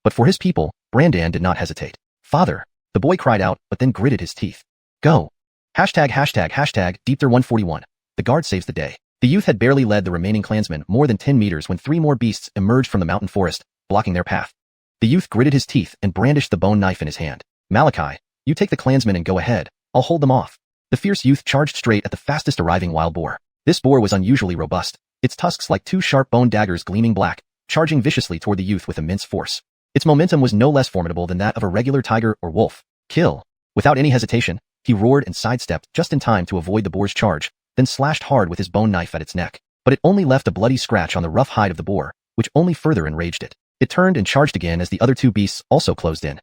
But for his people, Brandan did not hesitate. Father, the boy cried out, but then gritted his teeth. Go. #Deepther141. The guard saves the day. The youth had barely led the remaining clansmen more than 10 meters when 3 more beasts emerged from the mountain forest, blocking their path. The youth gritted his teeth and brandished the bone knife in his hand. Malachi, you take the clansmen and go ahead. I'll hold them off. The fierce youth charged straight at the fastest arriving wild boar. This boar was unusually robust, its tusks like 2 sharp bone daggers gleaming black, charging viciously toward the youth with immense force. Its momentum was no less formidable than that of a regular tiger or wolf. Kill. Without any hesitation, he roared and sidestepped just in time to avoid the boar's charge, then slashed hard with his bone knife at its neck. But it only left a bloody scratch on the rough hide of the boar, which only further enraged it. It turned and charged again as the other 2 beasts also closed in.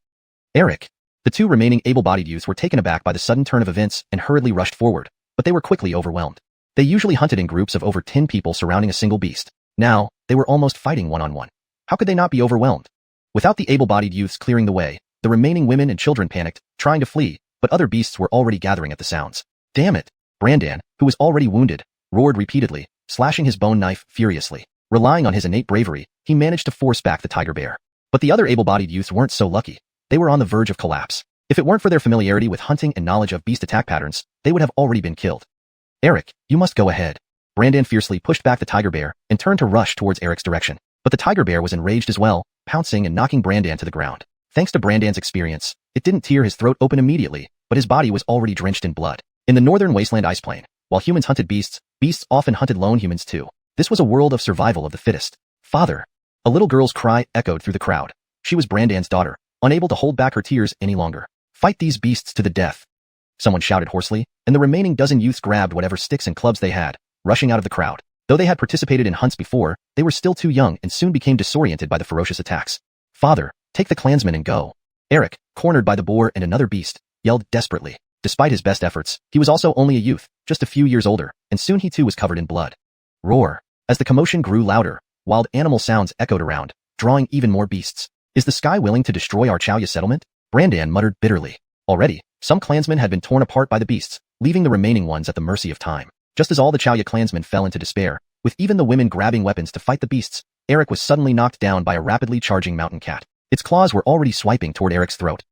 Eric. The 2 remaining able-bodied youths were taken aback by the sudden turn of events and hurriedly rushed forward, but they were quickly overwhelmed. They usually hunted in groups of over 10 people surrounding a single beast. Now, they were almost fighting one-on-one. How could they not be overwhelmed? Without the able-bodied youths clearing the way, the remaining women and children panicked, trying to flee, but other beasts were already gathering at the sounds. Damn it! Brandan, who was already wounded, roared repeatedly, slashing his bone knife furiously. Relying on his innate bravery, he managed to force back the tiger bear. But the other able-bodied youths weren't so lucky. They were on the verge of collapse. If it weren't for their familiarity with hunting and knowledge of beast attack patterns, they would have already been killed. Eric, you must go ahead. Brandan fiercely pushed back the tiger bear and turned to rush towards Eric's direction. But the tiger bear was enraged as well, pouncing and knocking Brandan to the ground. Thanks to Brandan's experience, it didn't tear his throat open immediately, but his body was already drenched in blood. In the northern wasteland ice plain, while humans hunted beasts, beasts often hunted lone humans too. This was a world of survival of the fittest. Father. A little girl's cry echoed through the crowd. She was Brandan's daughter, unable to hold back her tears any longer. Fight these beasts to the death. Someone shouted hoarsely, and the remaining dozen youths grabbed whatever sticks and clubs they had, rushing out of the crowd. Though they had participated in hunts before, they were still too young and soon became disoriented by the ferocious attacks. Father, take the clansmen and go. Eric, cornered by the boar and another beast, yelled desperately. Despite his best efforts, he was also only a youth, just a few years older, and soon he too was covered in blood. Roar. As the commotion grew louder, wild animal sounds echoed around, drawing even more beasts. Is the sky willing to destroy our Xiuxian settlement? Brandan muttered bitterly. Already, some clansmen had been torn apart by the beasts, leaving the remaining ones at the mercy of time. Just as all the Xiuxian clansmen fell into despair, with even the women grabbing weapons to fight the beasts, Eric was suddenly knocked down by a rapidly charging mountain cat. Its claws were already swiping toward Eric's throat.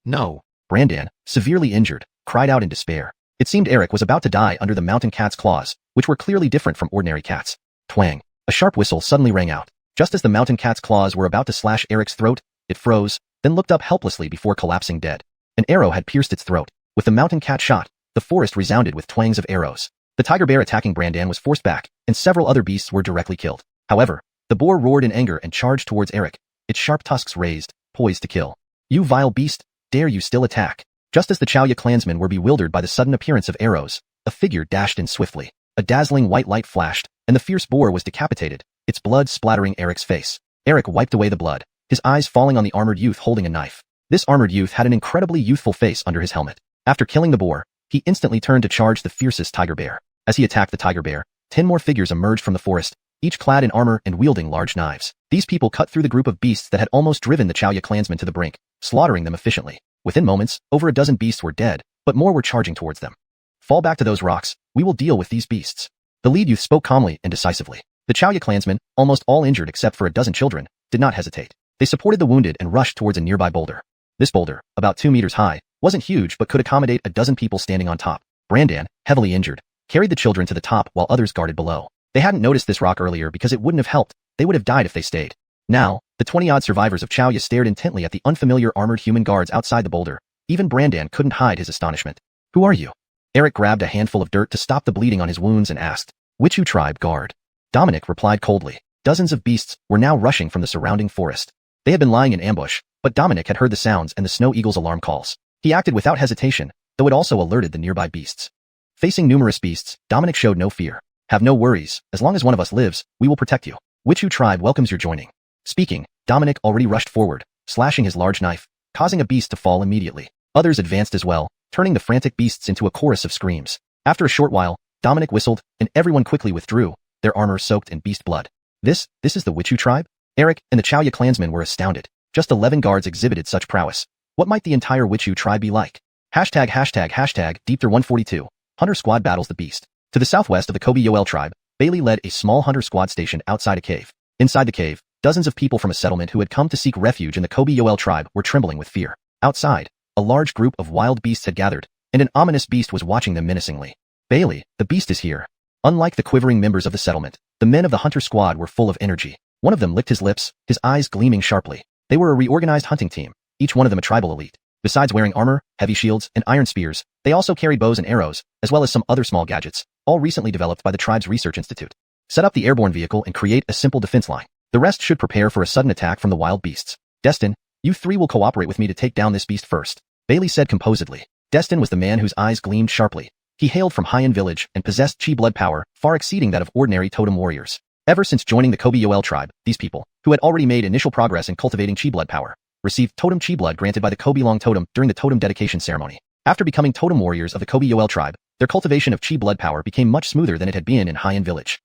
No. Brandan, severely injured, cried out in despair. It seemed Eric was about to die under the mountain cat's claws, which were clearly different from ordinary cats. Twang. A sharp whistle suddenly rang out. Just as the mountain cat's claws were about to slash Eric's throat, it froze, then looked up helplessly before collapsing dead. An arrow had pierced its throat. With the mountain cat shot, the forest resounded with twangs of arrows. The tiger bear attacking Brandan was forced back, and several other beasts were directly killed. However, the boar roared in anger and charged towards Eric, its sharp tusks raised, poised to kill. You vile beast, dare you still attack? Just as the Xiuxian clansmen were bewildered by the sudden appearance of arrows, a figure dashed in swiftly. A dazzling white light flashed, and the fierce boar was decapitated, its blood splattering Eric's face. Eric wiped away the blood, his eyes falling on the armored youth holding a knife. This armored youth had an incredibly youthful face under his helmet. After killing the boar, he instantly turned to charge the fiercest tiger bear. As he attacked the tiger bear, 10 more figures emerged from the forest, each clad in armor and wielding large knives. These people cut through the group of beasts that had almost driven the Xiuxian clansmen to the brink, slaughtering them efficiently. Within moments, over a dozen beasts were dead, but more were charging towards them. Fall back to those rocks, we will deal with these beasts. The lead youth spoke calmly and decisively. The xiuxian clansmen, almost all injured except for a dozen children, did not hesitate. They supported the wounded and rushed towards a nearby boulder. This boulder, about 2 meters high, wasn't huge but could accommodate a dozen people standing on top. Brandan, heavily injured, carried the children to the top while others guarded below. They hadn't noticed this rock earlier because it wouldn't have helped. They would have died if they stayed. Now, the 20-odd survivors of xiuxian stared intently at the unfamiliar armored human guards outside the boulder. Even Brandan couldn't hide his astonishment. Who are you? Eric grabbed a handful of dirt to stop the bleeding on his wounds and asked. Xiuxian tribe guard. Dominic replied coldly. Dozens of beasts were now rushing from the surrounding forest. They had been lying in ambush, but Dominic had heard the sounds and the snow eagle's alarm calls. He acted without hesitation, though it also alerted the nearby beasts. Facing numerous beasts, Dominic showed no fear. Have no worries, as long as one of us lives, we will protect you. Xiuxian tribe welcomes your joining. Speaking, Dominic already rushed forward, slashing his large knife, causing a beast to fall immediately. Others advanced as well, turning the frantic beasts into a chorus of screams. After a short while, Dominic whistled, and everyone quickly withdrew, their armor soaked in beast blood. This is the Xiuxian tribe? Eric and the xiuxian clansmen were astounded. Just 11 guards exhibited such prowess. What might the entire Xiuxian tribe be like? Hashtag Deepter 142. Hunter squad battles the beast. To the southwest of the Qoyil tribe, Bailey led a small hunter squad stationed outside a cave. Inside the cave, dozens of people from a settlement who had come to seek refuge in the Qoyil tribe were trembling with fear. Outside, a large group of wild beasts had gathered, and an ominous beast was watching them menacingly. Bailey, the beast is here. Unlike the quivering members of the settlement, the men of the hunter squad were full of energy. One of them licked his lips, his eyes gleaming sharply. They were a reorganized hunting team, each one of them a tribal elite. Besides wearing armor, heavy shields, and iron spears, they also carried bows and arrows, as well as some other small gadgets, all recently developed by the tribe's research institute. Set up the airborne vehicle and create a simple defense line. The rest should prepare for a sudden attack from the wild beasts. Destin, you three will cooperate with me to take down this beast first, Bailey said composedly. Destin was the man whose eyes gleamed sharply. He hailed from Xiuxian village and possessed qi blood power far exceeding that of ordinary totem warriors. Ever since joining the Qoyil tribe, these people, who had already made initial progress in cultivating qi blood power, received totem qi blood granted by the Qobilong totem during the totem dedication ceremony. After becoming totem warriors of the Qoyil tribe, their cultivation of qi blood power became much smoother than it had been in Xiuxian village.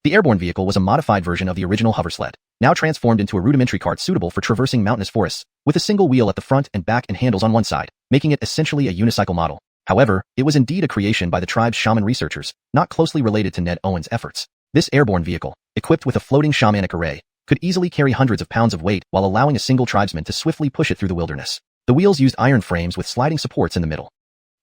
The airborne vehicle was a modified version of the original hover sled, now transformed into a rudimentary cart suitable for traversing mountainous forests, with a single wheel at the front and back and handles on one side, making it essentially a unicycle model. However, it was indeed a creation by the tribe's shaman researchers, not closely related to Ned Owen's efforts. This airborne vehicle, equipped with a floating shamanic array, could easily carry hundreds of pounds of weight while allowing a single tribesman to swiftly push it through the wilderness. The wheels used iron frames with sliding supports in the middle.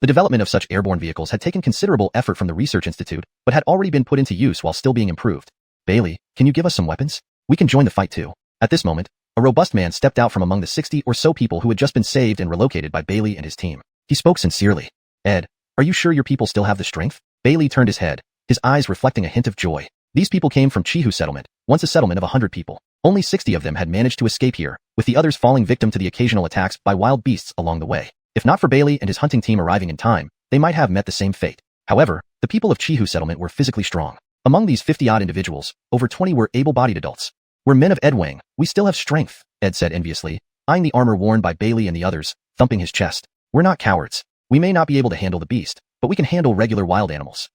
The development of such airborne vehicles had taken considerable effort from the Research Institute, but had already been put into use while still being improved. Bailey, can you give us some weapons? We can join the fight too. At this moment, a robust man stepped out from among the 60 or so people who had just been saved and relocated by Bailey and his team. He spoke sincerely. Ed, are you sure your people still have the strength? Bailey turned his head, his eyes reflecting a hint of joy. These people came from Qihu settlement, once a settlement of 100 people. Only 60 of them had managed to escape here, with the others falling victim to the occasional attacks by wild beasts along the way. If not for Bailey and his hunting team arriving in time, they might have met the same fate. However, the people of Qihu settlement were physically strong. Among these 50-odd individuals, over 20 were able-bodied adults. We're men of Edwang, we still have strength, Ed said enviously, eyeing the armor worn by Bailey and the others, thumping his chest. We're not cowards. We may not be able to handle the beast, but we can handle regular wild animals.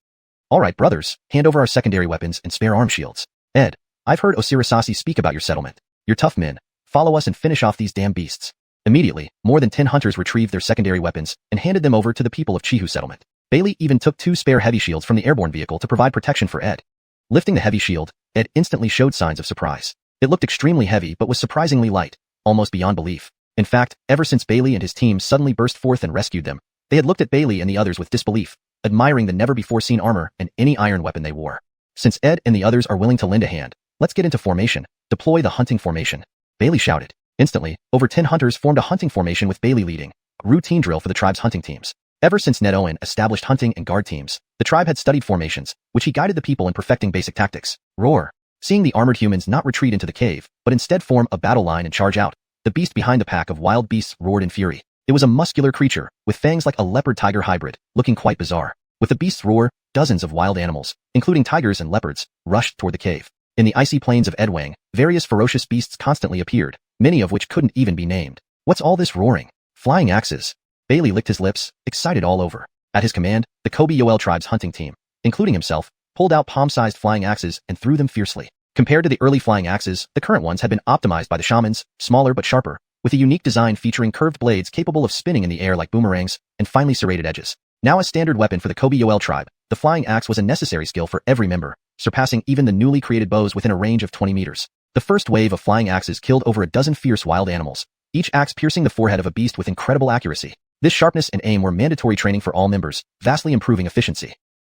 All right, brothers, hand over our secondary weapons and spare arm shields. Ed, I've heard Osirasasi speak about your settlement. You're tough men. Follow us and finish off these damn beasts. Immediately, more than 10 hunters retrieved their secondary weapons and handed them over to the people of Qihu settlement. Bailey even took 2 spare heavy shields from the airborne vehicle to provide protection for Ed. Lifting the heavy shield, Ed instantly showed signs of surprise. It looked extremely heavy but was surprisingly light, almost beyond belief. In fact, ever since Bailey and his team suddenly burst forth and rescued them, they had looked at Bailey and the others with disbelief, admiring the never-before-seen armor and any iron weapon they wore. Since Ed and the others are willing to lend a hand, let's get into formation. Deploy the hunting formation. Bailey shouted. Instantly, over 10 hunters formed a hunting formation with Bailey leading, a routine drill for the tribe's hunting teams. Ever since Ned Owen established hunting and guard teams, the tribe had studied formations, which he guided the people in perfecting basic tactics. Roar. Seeing the armored humans not retreat into the cave, but instead form a battle line and charge out, the beast behind the pack of wild beasts roared in fury. It was a muscular creature, with fangs like a leopard-tiger hybrid, looking quite bizarre. With the beast's roar, dozens of wild animals, including tigers and leopards, rushed toward the cave. In the icy plains of Edwang, various ferocious beasts constantly appeared, many of which couldn't even be named. What's all this roaring? Flying axes. Bailey licked his lips, excited all over. At his command, the Qoyil tribe's hunting team, including himself, pulled out palm-sized flying axes and threw them fiercely. Compared to the early flying axes, the current ones had been optimized by the shamans, smaller but sharper, with a unique design featuring curved blades capable of spinning in the air like boomerangs and finely serrated edges. Now a standard weapon for the Yoel tribe, the flying axe was a necessary skill for every member, surpassing even the newly created bows within a range of 20 meters. The first wave of flying axes killed over a dozen fierce wild animals, each axe piercing the forehead of a beast with incredible accuracy. This sharpness and aim were mandatory training for all members, vastly improving efficiency.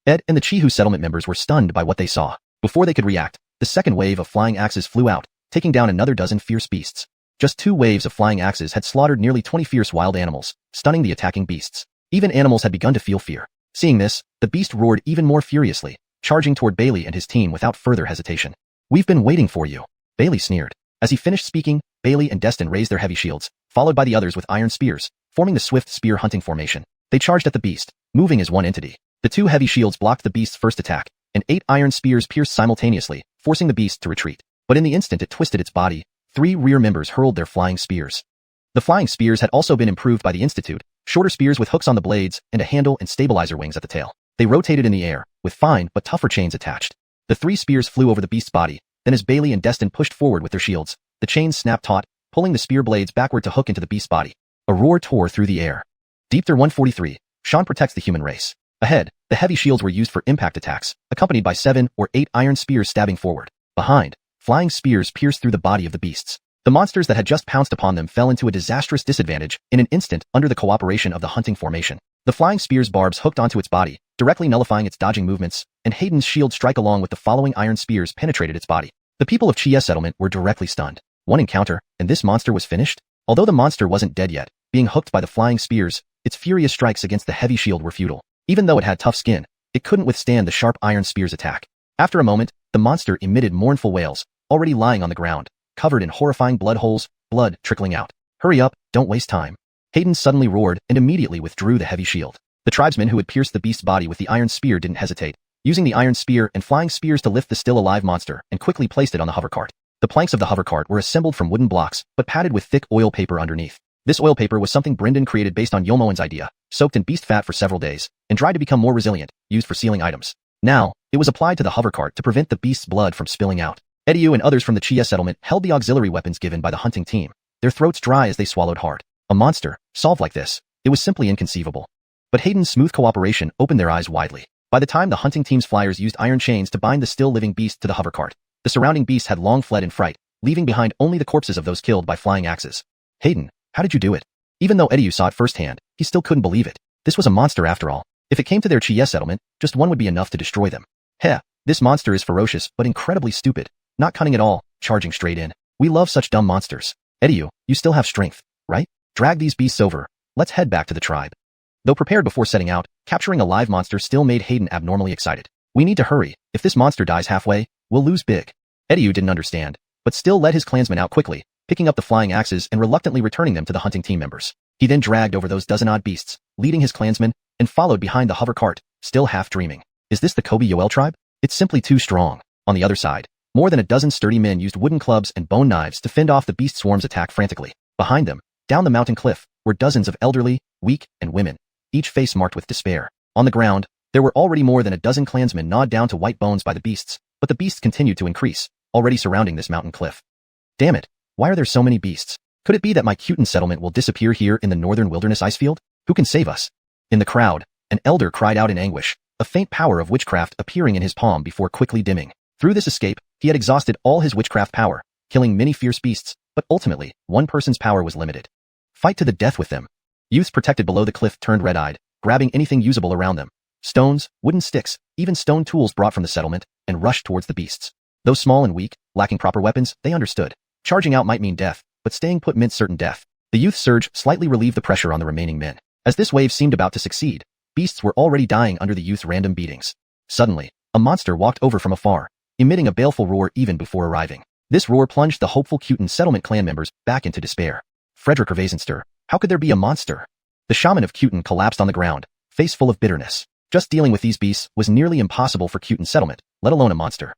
Ed and the Chihu settlement members were stunned by what they saw. Before they could react, the second wave of flying axes flew out, taking down another dozen fierce beasts. Just 2 waves of flying axes had slaughtered nearly 20 fierce wild animals, stunning the attacking beasts. Even animals had begun to feel fear. Seeing this, the beast roared even more furiously, charging toward Bailey and his team without further hesitation. "We've been waiting for you," Bailey sneered. As he finished speaking, Bailey and Destin raised their heavy shields, followed by the others with iron spears, forming the swift spear hunting formation. They charged at the beast, moving as one entity. The 2 heavy shields blocked the beast's first attack, and 8 iron spears pierced simultaneously, forcing the beast to retreat. But in the instant it twisted its body, 3 rear members hurled their flying spears. The flying spears had also been improved by the Institute, shorter spears with hooks on the blades and a handle and stabilizer wings at the tail. They rotated in the air, with fine but tougher chains attached. The 3 spears flew over the beast's body, then as Bailey and Destin pushed forward with their shields, the chains snapped taut, pulling the spear blades backward to hook into the beast's body. A roar tore through the air. Deepter 143, Sean protects the human race. Ahead, the heavy shields were used for impact attacks, accompanied by 7 or 8 iron spears stabbing forward. Behind, flying spears pierced through the body of the beasts. The monsters that had just pounced upon them fell into a disastrous disadvantage in an instant under the cooperation of the hunting formation. The flying spear's barbs hooked onto its body, directly nullifying its dodging movements, and Hayden's shield strike along with the following iron spears penetrated its body. The people of Chia settlement were directly stunned. One encounter, and this monster was finished? Although the monster wasn't dead yet, being hooked by the flying spears, its furious strikes against the heavy shield were futile. Even though it had tough skin, it couldn't withstand the sharp iron spear's attack. After a moment, the monster emitted mournful wails, already lying on the ground, covered in horrifying blood holes, blood trickling out. "Hurry up, don't waste time." Hayden suddenly roared and immediately withdrew the heavy shield. The tribesmen who had pierced the beast's body with the iron spear didn't hesitate, using the iron spear and flying spears to lift the still-alive monster and quickly placed it on the hovercart. The planks of the hovercart were assembled from wooden blocks, but padded with thick oil paper underneath. This oil paper was something Brendan created based on Yomoan's idea, soaked in beast fat for several days, and dried to become more resilient, used for sealing items. Now, it was applied to the hovercart to prevent the beast's blood from spilling out. Ediu and others from the Chia settlement held the auxiliary weapons given by the hunting team, their throats dry as they swallowed hard. A monster, solved like this, it was simply inconceivable. But Hayden's smooth cooperation opened their eyes widely. By the time the hunting team's flyers used iron chains to bind the still-living beast to the hovercart, the surrounding beasts had long fled in fright, leaving behind only the corpses of those killed by flying axes. "Hayden, how did you do it?" Even though Ediu saw it firsthand, he still couldn't believe it. This was a monster after all. If it came to their Chia settlement, just one would be enough to destroy them. Heh, this monster is ferocious but incredibly stupid. Not cunning at all, charging straight in. We love such dumb monsters. Ediu, you still have strength, right? Drag these beasts over. Let's head back to the tribe. Though prepared before setting out, capturing a live monster still made Hayden abnormally excited. "We need to hurry. If this monster dies halfway, we'll lose big." Ediu didn't understand, but still led his clansmen out quickly, picking up the flying axes and reluctantly returning them to the hunting team members. He then dragged over those dozen-odd beasts, leading his clansmen, and followed behind the hover cart, still half dreaming. Is this the Yoel tribe? It's simply too strong. On the other side, more than a dozen sturdy men used wooden clubs and bone knives to fend off the beast swarm's attack frantically. Behind them, down the mountain cliff, were dozens of elderly, weak, and women, each face marked with despair. On the ground, there were already more than a dozen clansmen gnawed down to white bones by the beasts, but the beasts continued to increase, already surrounding this mountain cliff. Damn it, why are there so many beasts? Could it be that my Xiuxian settlement will disappear here in the northern wilderness icefield? Who can save us? In the crowd, an elder cried out in anguish, a faint power of witchcraft appearing in his palm before quickly dimming. Through this escape, he had exhausted all his witchcraft power, killing many fierce beasts, but ultimately, one person's power was limited. Fight to the death with them. Youths protected below the cliff turned red-eyed, grabbing anything usable around them. Stones, wooden sticks, even stone tools brought from the settlement, and rushed towards the beasts. Though small and weak, lacking proper weapons, they understood. Charging out might mean death, but staying put meant certain death. The youth's surge slightly relieved the pressure on the remaining men. As this wave seemed about to succeed, beasts were already dying under the youth's random beatings. Suddenly, a monster walked over from afar, emitting a baleful roar even before arriving. This roar plunged the hopeful Xiuxian settlement clan members back into despair. Frederick Ervasenster, how could there be a monster? The shaman of Xiuxian collapsed on the ground, face full of bitterness. Just dealing with these beasts was nearly impossible for Xiuxian settlement, let alone a monster.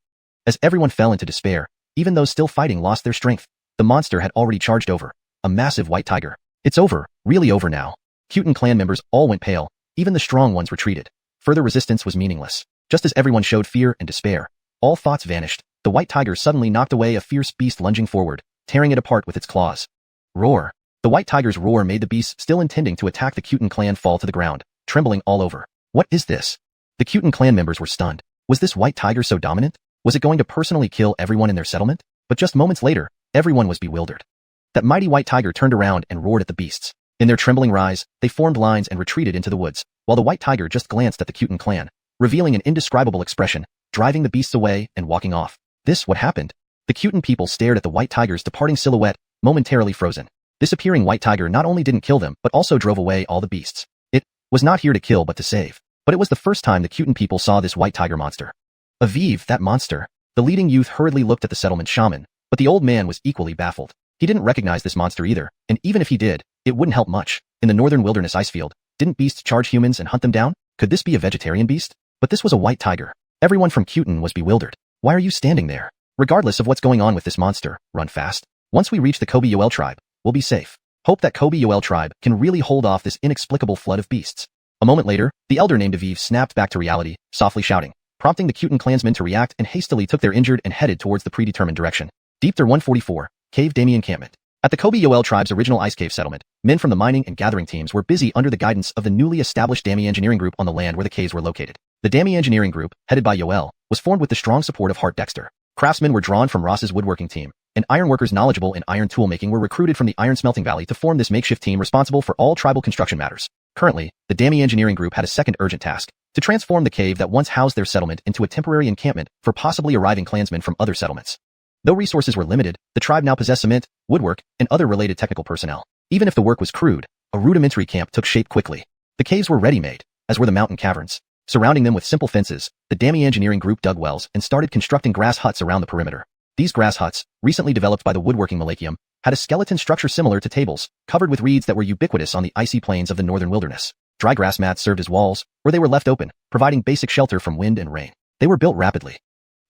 As everyone fell into despair, even those still fighting lost their strength. The monster had already charged over, a massive white tiger. It's over, really over now. Xiuxian clan members all went pale, even the strong ones retreated. Further resistance was meaningless. Just as everyone showed fear and despair, all thoughts vanished. The white tiger suddenly knocked away a fierce beast lunging forward, tearing it apart with its claws. Roar. The white tiger's roar made the beasts still intending to attack the Xiuxian clan fall to the ground, trembling all over. What is this? The Xiuxian clan members were stunned. Was this white tiger so dominant? Was it going to personally kill everyone in their settlement? But just moments later, everyone was bewildered. That mighty white tiger turned around and roared at the beasts. In their trembling rise, they formed lines and retreated into the woods, while the white tiger just glanced at the Xiuxian clan, revealing an indescribable expression, driving the beasts away and walking off. What happened? The Xiuxian people stared at the white tiger's departing silhouette, momentarily frozen. This appearing white tiger not only didn't kill them, but also drove away all the beasts. It was not here to kill but to save. But it was the first time the Xiuxian people saw this white tiger monster. Aviv, that monster. The leading youth hurriedly looked at the settlement shaman, but the old man was equally baffled. He didn't recognize this monster either, and even if he did, it wouldn't help much. In the northern wilderness icefield, didn't beasts charge humans and hunt them down? Could this be a vegetarian beast? But this was a white tiger. Everyone from Xiuxian was bewildered. Why are you standing there? Regardless of what's going on with this monster, run fast. Once we reach the Yoel tribe, we'll be safe. Hope that Yoel tribe can really hold off this inexplicable flood of beasts. A moment later, the elder named Aviv snapped back to reality, softly shouting, prompting the Xiuxian clansmen to react and hastily took their injured and headed towards the predetermined direction. Deep 144, Cave Dami encampment. At the Yoel tribe's original ice cave settlement, men from the mining and gathering teams were busy under the guidance of the newly established Dami engineering group on the land where the caves were located. The Dami engineering group, headed by Yoel, was formed with the strong support of Hart Dexter. Craftsmen were drawn from Ross's woodworking team, and ironworkers knowledgeable in iron toolmaking were recruited from the Iron Smelting Valley to form this makeshift team responsible for all tribal construction matters. Currently, the Dami engineering group had a second urgent task, to transform the cave that once housed their settlement into a temporary encampment for possibly arriving clansmen from other settlements. Though resources were limited, the tribe now possessed cement, woodwork, and other related technical personnel. Even if the work was crude, a rudimentary camp took shape quickly. The caves were ready-made, as were the mountain caverns. Surrounding them with simple fences, the Dami engineering group dug wells and started constructing grass huts around the perimeter. These grass huts, recently developed by the woodworking Malachium, had a skeleton structure similar to tables, covered with reeds that were ubiquitous on the icy plains of the northern wilderness. Dry grass mats served as walls, or they were left open, providing basic shelter from wind and rain. They were built rapidly.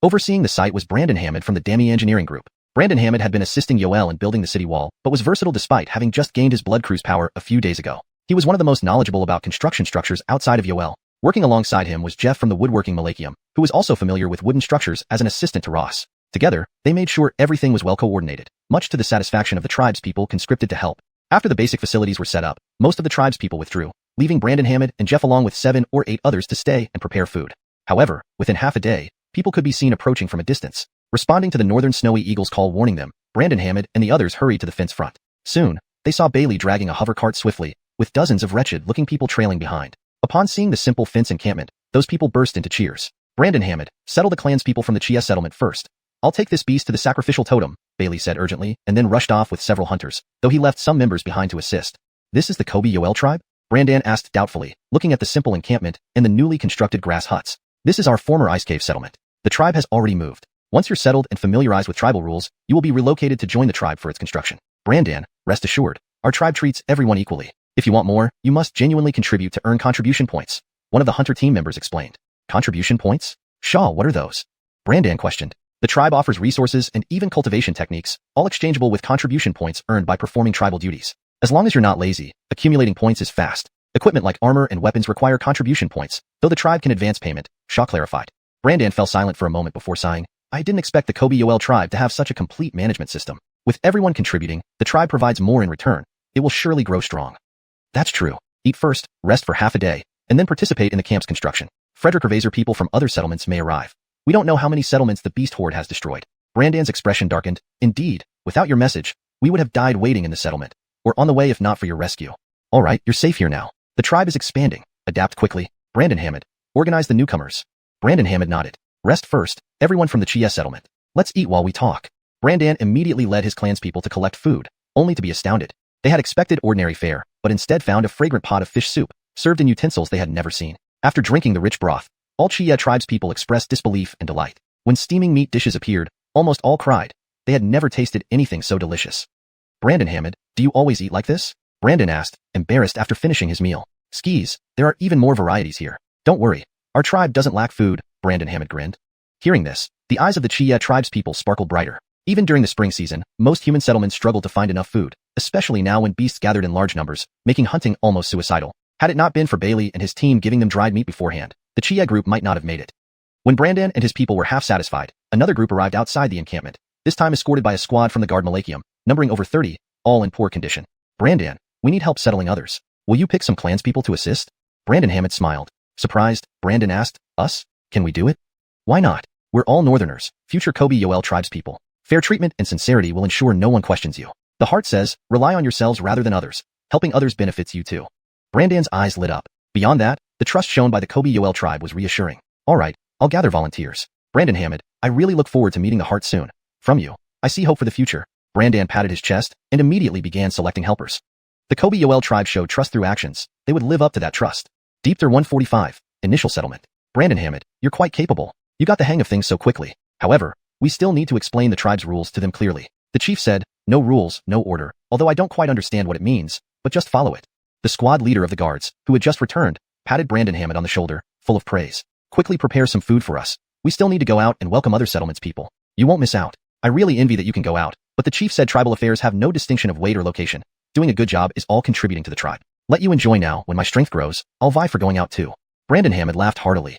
Overseeing the site was Brandon Hammond from the Dami engineering group. Brandon Hammond had been assisting Yoel in building the city wall, but was versatile despite having just gained his blood cruise power a few days ago. He was one of the most knowledgeable about construction structures outside of Yoel. Working alongside him was Jeff from the woodworking Malachium, who was also familiar with wooden structures as an assistant to Ross. Together, they made sure everything was well coordinated, much to the satisfaction of the tribespeople conscripted to help. After the basic facilities were set up, most of the tribespeople withdrew, leaving Brandon Hammond and Jeff along with 7 or 8 others to stay and prepare food. However, within half a day, people could be seen approaching from a distance. Responding to the northern snowy eagle's call warning them, Brandon Hammond and the others hurried to the fence front. Soon, they saw Bailey dragging a hover cart swiftly, with dozens of wretched-looking people trailing behind. Upon seeing the simple fence encampment, those people burst into cheers. Brandon Hammond, settle the clanspeople from the Chia settlement first. I'll take this beast to the sacrificial totem, Bailey said urgently, and then rushed off with several hunters, though he left some members behind to assist. This is the Yoel tribe? Brandon asked doubtfully, looking at the simple encampment and the newly constructed grass huts. This is our former ice cave settlement. The tribe has already moved. Once you're settled and familiarized with tribal rules, you will be relocated to join the tribe for its construction. Brandon, rest assured, our tribe treats everyone equally. If you want more, you must genuinely contribute to earn contribution points. One of the hunter team members explained. Contribution points? Shaw, what are those? Brandon questioned. The tribe offers resources and even cultivation techniques, all exchangeable with contribution points earned by performing tribal duties. As long as you're not lazy, accumulating points is fast. Equipment like armor and weapons require contribution points, though the tribe can advance payment, Shaw clarified. Brandon fell silent for a moment before sighing. I didn't expect the Yoel tribe to have such a complete management system. With everyone contributing, the tribe provides more in return. It will surely grow strong. That's true. Eat first, rest for half a day, and then participate in the camp's construction. Frederick Vaser people from other settlements may arrive. We don't know how many settlements the beast horde has destroyed. Brandon's expression darkened. Indeed, without your message, we would have died waiting in the settlement, or on the way if not for your rescue. All right, you're safe here now. The tribe is expanding. Adapt quickly. Brandon Hammond, organize the newcomers. Brandon Hammond nodded. Rest first, everyone from the Chia settlement. Let's eat while we talk. Brandon immediately led his clanspeople to collect food, only to be astounded. They had expected ordinary fare, but instead found a fragrant pot of fish soup, served in utensils they had never seen. After drinking the rich broth, all Chia tribespeople expressed disbelief and delight. When steaming meat dishes appeared, almost all cried. They had never tasted anything so delicious. Brandon Hammond, do you always eat like this? Brandon asked, embarrassed after finishing his meal. Skis, there are even more varieties here. Don't worry, our tribe doesn't lack food, Brandon Hammond grinned. Hearing this, the eyes of the Chia tribespeople sparkled brighter. Even during the spring season, most human settlements struggled to find enough food, especially now when beasts gathered in large numbers, making hunting almost suicidal. Had it not been for Bailey and his team giving them dried meat beforehand, the Chia group might not have made it. When Brandon and his people were half satisfied, another group arrived outside the encampment, this time escorted by a squad from the guard Malachium, numbering over 30, all in poor condition. Brandan, we need help settling others. Will you pick some clanspeople to assist? Brandon Hammett smiled. Surprised, Brandon asked, us? Can we do it? Why not? We're all Northerners, future Kobe Yoel tribespeople. Fair treatment and sincerity will ensure no one questions you. The heart says, rely on yourselves rather than others. Helping others benefits you too. Brandan's eyes lit up. Beyond that, the trust shown by the Kobe Yoel tribe was reassuring. All right, I'll gather volunteers. Brandon Hammett, I really look forward to meeting the heart soon. From you, I see hope for the future. Brandan patted his chest and immediately began selecting helpers. The Kobe Yoel tribe showed trust through actions. They would live up to that trust. Deepter 145, initial settlement. Brandon Hammett, you're quite capable. You got the hang of things so quickly. However, we still need to explain the tribe's rules to them clearly. The chief said, no rules, no order, although I don't quite understand what it means, but just follow it. The squad leader of the guards, who had just returned, patted Brandon Hammett on the shoulder, full of praise. Quickly prepare some food for us. We still need to go out and welcome other settlements people. You won't miss out. I really envy that you can go out, but the chief said tribal affairs have no distinction of weight or location. Doing a good job is all contributing to the tribe. Let you enjoy now. When my strength grows, I'll vie for going out too. Brandon Hammett laughed heartily.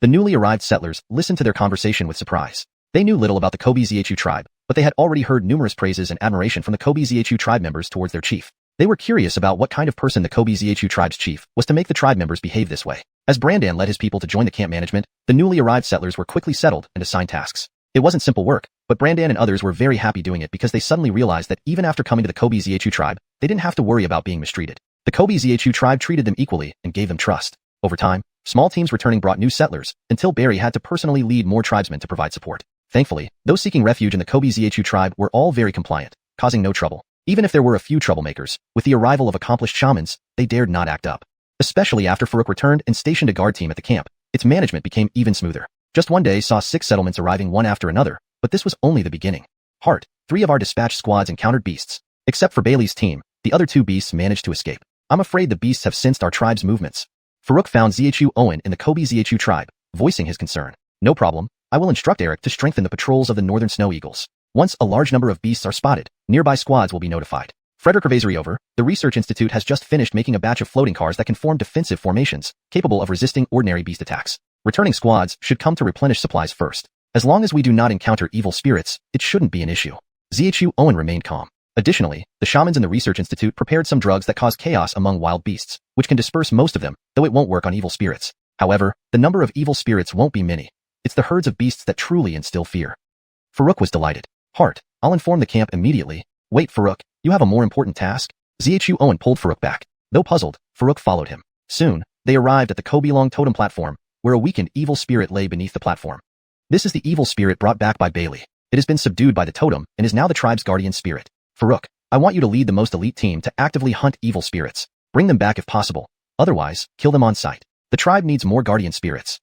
The newly arrived settlers listened to their conversation with surprise. They knew little about the Kobe Xuanhuan tribe, but they had already heard numerous praises and admiration from the Kobe Xuanhuan tribe members towards their chief. They were curious about what kind of person the Kobe Xuanhuan tribe's chief was to make the tribe members behave this way. As Brandan led his people to join the camp management, the newly arrived settlers were quickly settled and assigned tasks. It wasn't simple work, but Brandan and others were very happy doing it because they suddenly realized that even after coming to the Kobe Xuanhuan tribe, they didn't have to worry about being mistreated. The Kobe Xuanhuan tribe treated them equally and gave them trust. Over time, small teams returning brought new settlers, until Barry had to personally lead more tribesmen to provide support. Thankfully, those seeking refuge in the Kobe Xuanhuan tribe were all very compliant, causing no trouble. Even if there were a few troublemakers, with the arrival of accomplished shamans, they dared not act up. Especially after Farouk returned and stationed a guard team at the camp, its management became even smoother. Just one day saw 6 settlements arriving one after another, but this was only the beginning. Heart, 3 of our dispatched squads encountered beasts. Except for Bailey's team, the other 2 beasts managed to escape. I'm afraid the beasts have sensed our tribe's movements. Farouk found Xuanhuan in the Kobe Xuanhuan tribe, voicing his concern. No problem, I will instruct Eric to strengthen the patrols of the Northern Snow Eagles. Once a large number of beasts are spotted, nearby squads will be notified. Frederick Advisory over, the Research Institute has just finished making a batch of floating cars that can form defensive formations, capable of resisting ordinary beast attacks. Returning squads should come to replenish supplies first. As long as we do not encounter evil spirits, it shouldn't be an issue. Xuanhuan remained calm. Additionally, the shamans in the Research Institute prepared some drugs that cause chaos among wild beasts, which can disperse most of them, though it won't work on evil spirits. However, the number of evil spirits won't be many. It's the herds of beasts that truly instill fear. Farouk was delighted. Heart, I'll inform the camp immediately. Wait, Farouk, you have a more important task? Xuanhuan pulled Farouk back. Though puzzled, Farouk followed him. Soon, they arrived at the Kobe-Long totem platform, where a weakened evil spirit lay beneath the platform. This is the evil spirit brought back by Bailey. It has been subdued by the totem and is now the tribe's guardian spirit. Farouk, I want you to lead the most elite team to actively hunt evil spirits. Bring them back if possible. Otherwise, kill them on sight. The tribe needs more guardian spirits.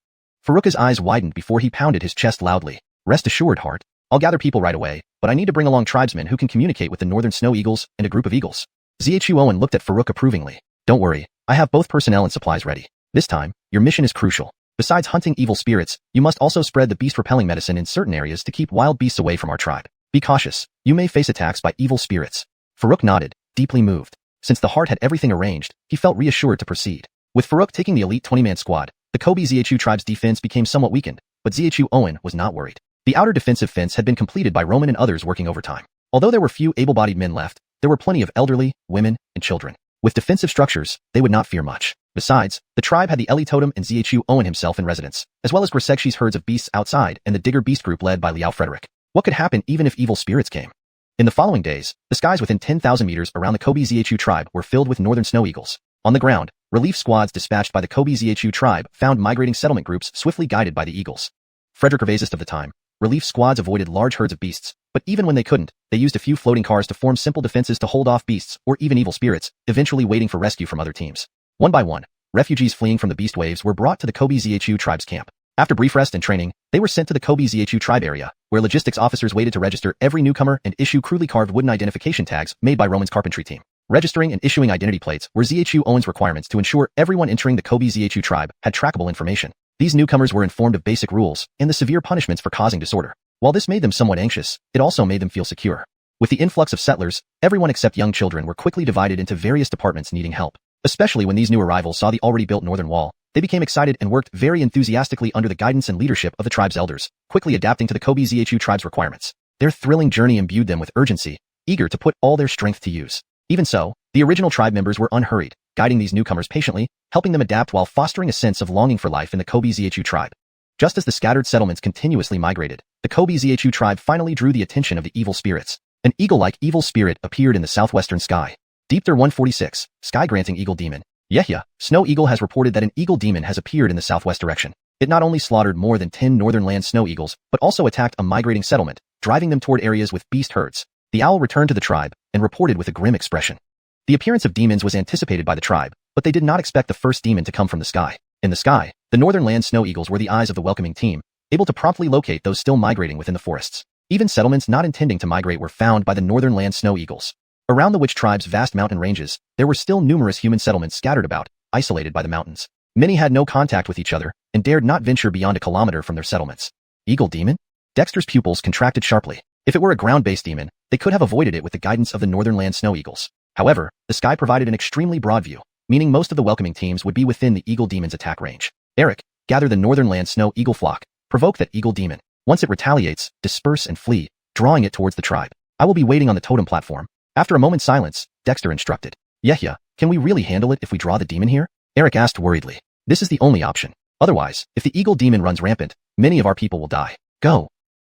Farouk's eyes widened before he pounded his chest loudly. Rest assured, Heart. I'll gather people right away, but I need to bring along tribesmen who can communicate with the Northern Snow Eagles and a group of eagles. Xuanhuan looked at Farouk approvingly. Don't worry, I have both personnel and supplies ready. This time, your mission is crucial. Besides hunting evil spirits, you must also spread the beast-repelling medicine in certain areas to keep wild beasts away from our tribe. Be cautious. You may face attacks by evil spirits. Farouk nodded, deeply moved. Since the Heart had everything arranged, he felt reassured to proceed. With Farouk taking the elite 20-man squad, the Kobe Xuanhuan tribe's defense became somewhat weakened, but Xuanhuan was not worried. The outer defensive fence had been completed by Roman and others working overtime. Although there were few able-bodied men left, there were plenty of elderly, women, and children. With defensive structures, they would not fear much. Besides, the tribe had the Eli Totem and Xuanhuan himself in residence, as well as Grisegshi's herds of beasts outside and the Digger beast group led by Liao Frederick. What could happen even if evil spirits came? In the following days, the skies within 10,000 meters around the Kobe Xuanhuan tribe were filled with Northern Snow Eagles. On the ground, relief squads dispatched by the Kobe Xuanhuan tribe found migrating settlement groups swiftly guided by the eagles. Frederick Avazist of the time, relief squads avoided large herds of beasts, but even when they couldn't, they used a few floating cars to form simple defenses to hold off beasts or even evil spirits, eventually waiting for rescue from other teams. One by one, refugees fleeing from the beast waves were brought to the Kobe Xuanhuan tribe's camp. After brief rest and training, they were sent to the Kobe Xuanhuan tribe area, where logistics officers waited to register every newcomer and issue crudely carved wooden identification tags made by Roman's carpentry team. Registering and issuing identity plates were Xuanhuan's requirements to ensure everyone entering the Kobe Xuanhuan tribe had trackable information. These newcomers were informed of basic rules and the severe punishments for causing disorder. While this made them somewhat anxious, it also made them feel secure. With the influx of settlers, everyone except young children were quickly divided into various departments needing help. Especially when these new arrivals saw the already built northern wall, they became excited and worked very enthusiastically under the guidance and leadership of the tribe's elders, quickly adapting to the Kobe Xuanhuan tribe's requirements. Their thrilling journey imbued them with urgency, eager to put all their strength to use. Even so, the original tribe members were unhurried, guiding these newcomers patiently, helping them adapt while fostering a sense of longing for life in the Kobe Xiuxian tribe. Just as the scattered settlements continuously migrated, the Kobe Xiuxian tribe finally drew the attention of the evil spirits. An eagle-like evil spirit appeared in the southwestern sky. Deepter 146, Sky-Granting Eagle Demon. Yehya, Snow Eagle has reported that an eagle demon has appeared in the southwest direction. It not only slaughtered more than 10 northern land snow eagles, but also attacked a migrating settlement, driving them toward areas with beast herds. The owl returned to the tribe and reported with a grim expression. The appearance of demons was anticipated by the tribe, but they did not expect the first demon to come from the sky. In the sky, the northern land snow eagles were the eyes of the welcoming team, able to promptly locate those still migrating within the forests. Even settlements not intending to migrate were found by the northern land snow eagles. Around the witch tribe's vast mountain ranges, there were still numerous human settlements scattered about, isolated by the mountains. Many had no contact with each other and dared not venture beyond a kilometer from their settlements. Eagle demon? Dexter's pupils contracted sharply. If it were a ground-based demon, they could have avoided it with the guidance of the northern land snow eagles. However, the sky provided an extremely broad view, meaning most of the welcoming teams would be within the eagle demon's attack range. Eric, gather the northern land snow eagle flock. Provoke that eagle demon. Once it retaliates, disperse and flee, drawing it towards the tribe. I will be waiting on the totem platform. After a moment's silence, Dexter instructed. Yehya, can we really handle it if we draw the demon here? Eric asked worriedly. This is the only option. Otherwise, if the eagle demon runs rampant, many of our people will die. Go.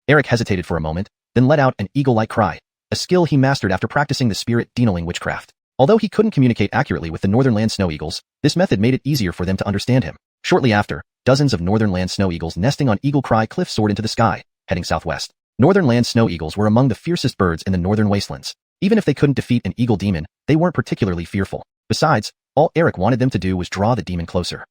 Eric hesitated for a moment, then let out an eagle-like cry, a skill he mastered after practicing the spirit dealing witchcraft. Although he couldn't communicate accurately with the northern land snow eagles, this method made it easier for them to understand him. Shortly after, dozens of northern land snow eagles nesting on Eagle Cry Cliff soared into the sky, heading southwest. Northern land snow eagles were among the fiercest birds in the northern wastelands. Even if they couldn't defeat an eagle demon, they weren't particularly fearful. Besides, all Eric wanted them to do was draw the demon closer.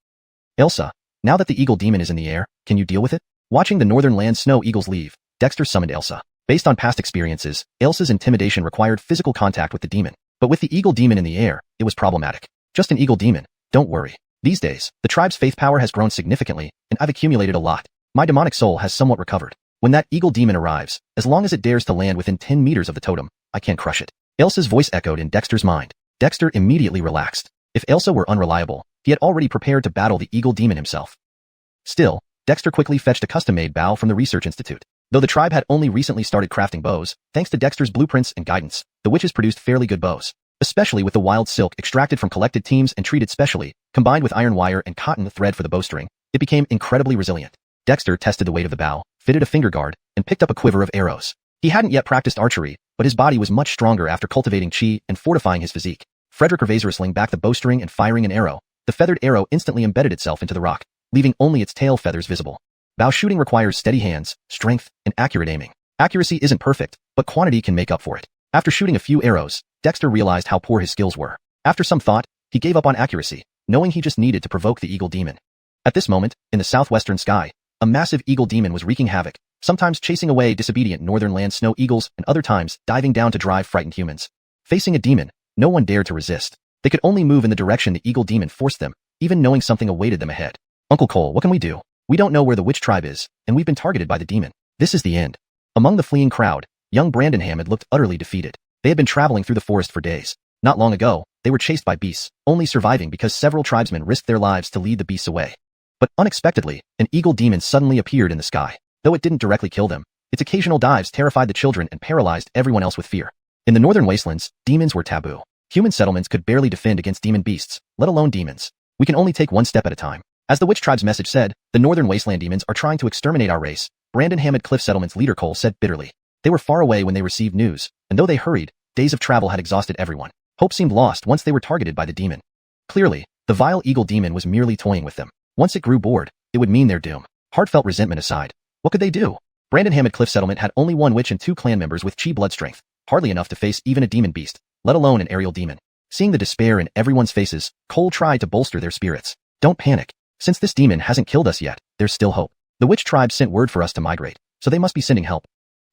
Elsa, now that the eagle demon is in the air, can you deal with it? Watching the northern land snow eagles leave, Dexter summoned Elsa. Based on past experiences, Elsa's intimidation required physical contact with the demon. But with the eagle demon in the air, it was problematic. Just an eagle demon, don't worry. These days, the tribe's faith power has grown significantly, and I've accumulated a lot. My demonic soul has somewhat recovered. When that eagle demon arrives, as long as it dares to land within 10 meters of the totem, I can crush it. Elsa's voice echoed in Dexter's mind. Dexter immediately relaxed. If Elsa were unreliable, he had already prepared to battle the eagle demon himself. Still, Dexter quickly fetched a custom-made bow from the Research Institute. Though the tribe had only recently started crafting bows, thanks to Dexter's blueprints and guidance, the witches produced fairly good bows. Especially with the wild silk extracted from collected teams and treated specially, combined with iron wire and cotton thread for the bowstring, it became incredibly resilient. Dexter tested the weight of the bow, fitted a finger guard, and picked up a quiver of arrows. He hadn't yet practiced archery, but his body was much stronger after cultivating chi and fortifying his physique. Frederick Ravazer slung back the bowstring and firing an arrow. The feathered arrow instantly embedded itself into the rock, leaving only its tail feathers visible. Bow shooting requires steady hands, strength, and accurate aiming. Accuracy isn't perfect, but quantity can make up for it. After shooting a few arrows, Dexter realized how poor his skills were. After some thought, he gave up on accuracy, knowing he just needed to provoke the eagle demon. At this moment, in the southwestern sky, a massive eagle demon was wreaking havoc, sometimes chasing away disobedient northern land snow eagles and other times diving down to drive frightened humans. Facing a demon, no one dared to resist. They could only move in the direction the eagle demon forced them, even knowing something awaited them ahead. Uncle Cole, what can we do? We don't know where the witch tribe is, and we've been targeted by the demon. This is the end. Among the fleeing crowd, young Brandon Hammond looked utterly defeated. They had been traveling through the forest for days. Not long ago, they were chased by beasts, only surviving because several tribesmen risked their lives to lead the beasts away. But unexpectedly, an eagle demon suddenly appeared in the sky. Though it didn't directly kill them, its occasional dives terrified the children and paralyzed everyone else with fear. In the northern wastelands, demons were taboo. Human settlements could barely defend against demon beasts, let alone demons. We can only take one step at a time. As the witch tribe's message said, the northern wasteland demons are trying to exterminate our race, Brandon Hammond Cliff Settlement's leader Cole said bitterly. They were far away when they received news, and though they hurried, days of travel had exhausted everyone. Hope seemed lost once they were targeted by the demon. Clearly, the vile eagle demon was merely toying with them. Once it grew bored, it would mean their doom. Heartfelt resentment aside, what could they do? Brandon Hammond Cliff Settlement had only one witch and 2 clan members with chi blood strength, hardly enough to face even a demon beast, let alone an aerial demon. Seeing the despair in everyone's faces, Cole tried to bolster their spirits. Don't panic. Since this demon hasn't killed us yet, there's still hope. The witch tribe sent word for us to migrate, so they must be sending help.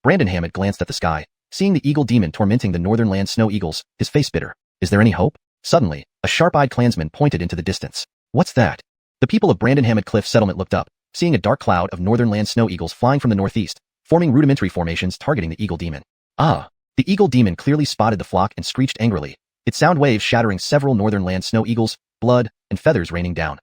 Brandon Hammond glanced at the sky, seeing the eagle demon tormenting the northern land snow eagles, his face bitter. Is there any hope? Suddenly, a sharp-eyed clansman pointed into the distance. What's that? The people of Brandon Hammond Cliff Settlement looked up, seeing a dark cloud of northern land snow eagles flying from the northeast, forming rudimentary formations targeting the eagle demon. Ah! The eagle demon clearly spotted the flock and screeched angrily, its sound waves shattering several northern land snow eagles, blood, and feathers raining down.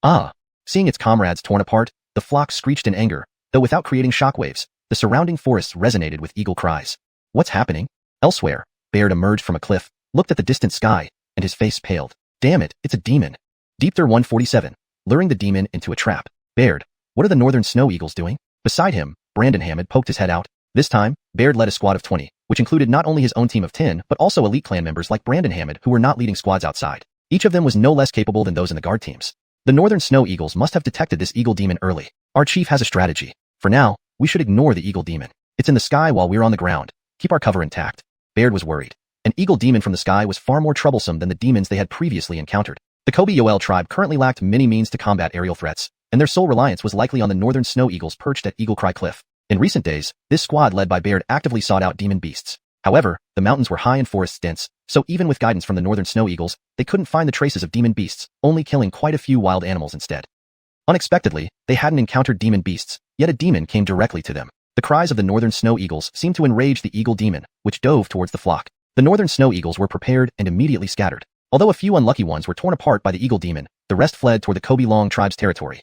Ah! Seeing its comrades torn apart, the flock screeched in anger, though without creating shockwaves. The surrounding forests resonated with eagle cries. What's happening? Elsewhere, Baird emerged from a cliff, looked at the distant sky, and his face paled. Damn it, it's a demon. Deepther 147, luring the demon into a trap. Baird, what are the northern snow eagles doing? Beside him, Brandon Hammond poked his head out. This time, Baird led a squad of 20, which included not only his own team of 10, but also elite clan members like Brandon Hammond who were not leading squads outside. Each of them was no less capable than those in the guard teams. The northern snow eagles must have detected this eagle demon early. Our chief has a strategy. For now, we should ignore the eagle demon. It's in the sky while we're on the ground. Keep our cover intact. Baird was worried. An eagle demon from the sky was far more troublesome than the demons they had previously encountered. The Kobe-Yoel tribe currently lacked many means to combat aerial threats, and their sole reliance was likely on the northern snow eagles perched at Eagle Cry Cliff. In recent days, this squad led by Baird actively sought out demon beasts. However, the mountains were high and forests dense, so even with guidance from the northern snow eagles, they couldn't find the traces of demon beasts, only killing quite a few wild animals instead. Unexpectedly, they hadn't encountered demon beasts, yet a demon came directly to them. The cries of the northern snow eagles seemed to enrage the eagle demon, which dove towards the flock. The northern snow eagles were prepared and immediately scattered. Although a few unlucky ones were torn apart by the eagle demon, the rest fled toward the Kobe-Long tribe's territory.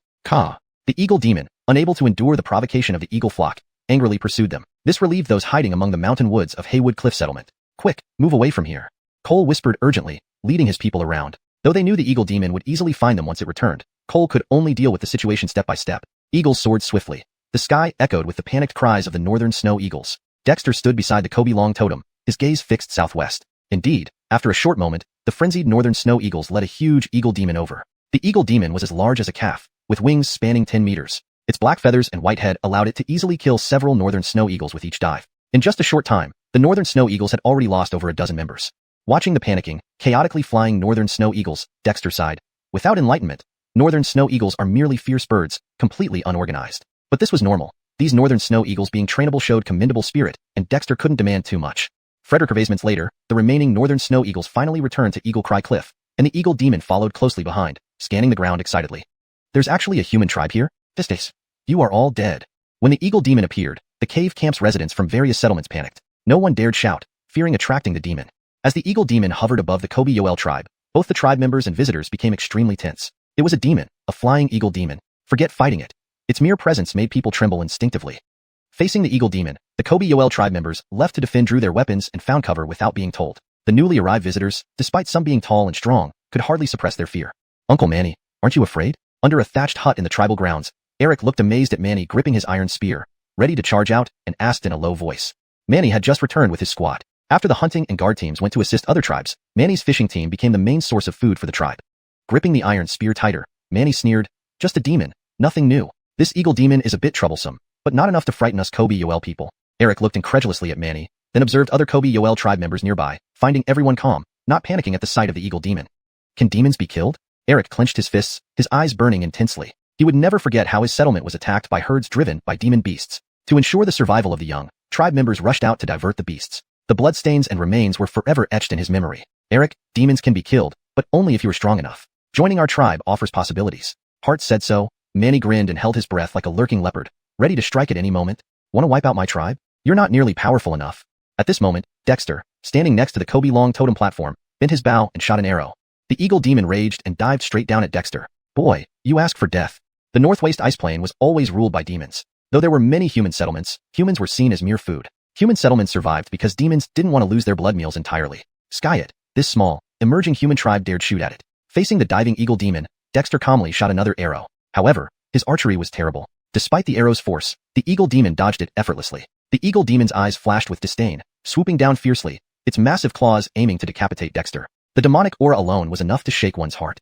The eagle demon, unable to endure the provocation of the eagle flock, angrily pursued them. This relieved those hiding among the mountain woods of Haywood Cliff Settlement. Quick, move away from here. Cole whispered urgently, leading his people around. Though they knew the eagle demon would easily find them once it returned, Cole could only deal with the situation step by step. Eagles soared swiftly. The sky echoed with the panicked cries of the northern snow eagles. Dexter stood beside the Kobe-Long totem, his gaze fixed southwest. Indeed, after a short moment, the frenzied northern snow eagles led a huge eagle demon over. The eagle demon was as large as a calf, with wings spanning 10 meters. Its black feathers and white head allowed it to easily kill several northern snow eagles with each dive. In just a short time, the northern snow eagles had already lost over a dozen members. Watching the panicking, chaotically flying northern snow eagles, Dexter sighed. Without enlightenment, northern snow eagles are merely fierce birds, completely unorganized. But this was normal. These northern snow eagles being trainable showed commendable spirit, and Dexter couldn't demand too much. Frederick Months later, the remaining northern snow eagles finally returned to Eagle Cry Cliff, and the eagle demon followed closely behind, scanning the ground excitedly. There's actually a human tribe here? Pistis. You are all dead. When the eagle demon appeared, the cave camp's residents from various settlements panicked. No one dared shout, fearing attracting the demon. As the eagle demon hovered above the Kobe-Yoel tribe, both the tribe members and visitors became extremely tense. It was a demon, a flying eagle demon. Forget fighting it. Its mere presence made people tremble instinctively. Facing the eagle demon, the Kobe-Yoel tribe members left to defend drew their weapons and found cover without being told. The newly arrived visitors, despite some being tall and strong, could hardly suppress their fear. Uncle Manny, aren't you afraid? Under a thatched hut in the tribal grounds, Eric looked amazed at Manny gripping his iron spear, ready to charge out, and asked in a low voice. Manny had just returned with his squad. After the hunting and guard teams went to assist other tribes, Manny's fishing team became the main source of food for the tribe. Gripping the iron spear tighter, Manny sneered, just a demon, nothing new. This eagle demon is a bit troublesome, but not enough to frighten us Kobe-Yoel people. Eric looked incredulously at Manny, then observed other Kobe-Yoel tribe members nearby, finding everyone calm, not panicking at the sight of the eagle demon. Can demons be killed? Eric clenched his fists, his eyes burning intensely. He would never forget how his settlement was attacked by herds driven by demon beasts. To ensure the survival of the young, tribe members rushed out to divert the beasts. The bloodstains and remains were forever etched in his memory. Eric, demons can be killed, but only if you are strong enough. Joining our tribe offers possibilities. Hart said so. Manny grinned and held his breath like a lurking leopard, ready to strike at any moment. Want to wipe out my tribe? You're not nearly powerful enough. At this moment, Dexter, standing next to the Kobe-Long totem platform, bent his bow and shot an arrow. The eagle demon raged and dived straight down at Dexter. Boy, you ask for death. The Northwest Ice Plain was always ruled by demons. Though there were many human settlements, humans were seen as mere food. Human settlements survived because demons didn't want to lose their blood meals entirely. Skyet, this small, emerging human tribe dared shoot at it. Facing the diving eagle demon, Dexter calmly shot another arrow. However, his archery was terrible. Despite the arrow's force, the eagle demon dodged it effortlessly. The eagle demon's eyes flashed with disdain, swooping down fiercely, its massive claws aiming to decapitate Dexter. The demonic aura alone was enough to shake one's heart.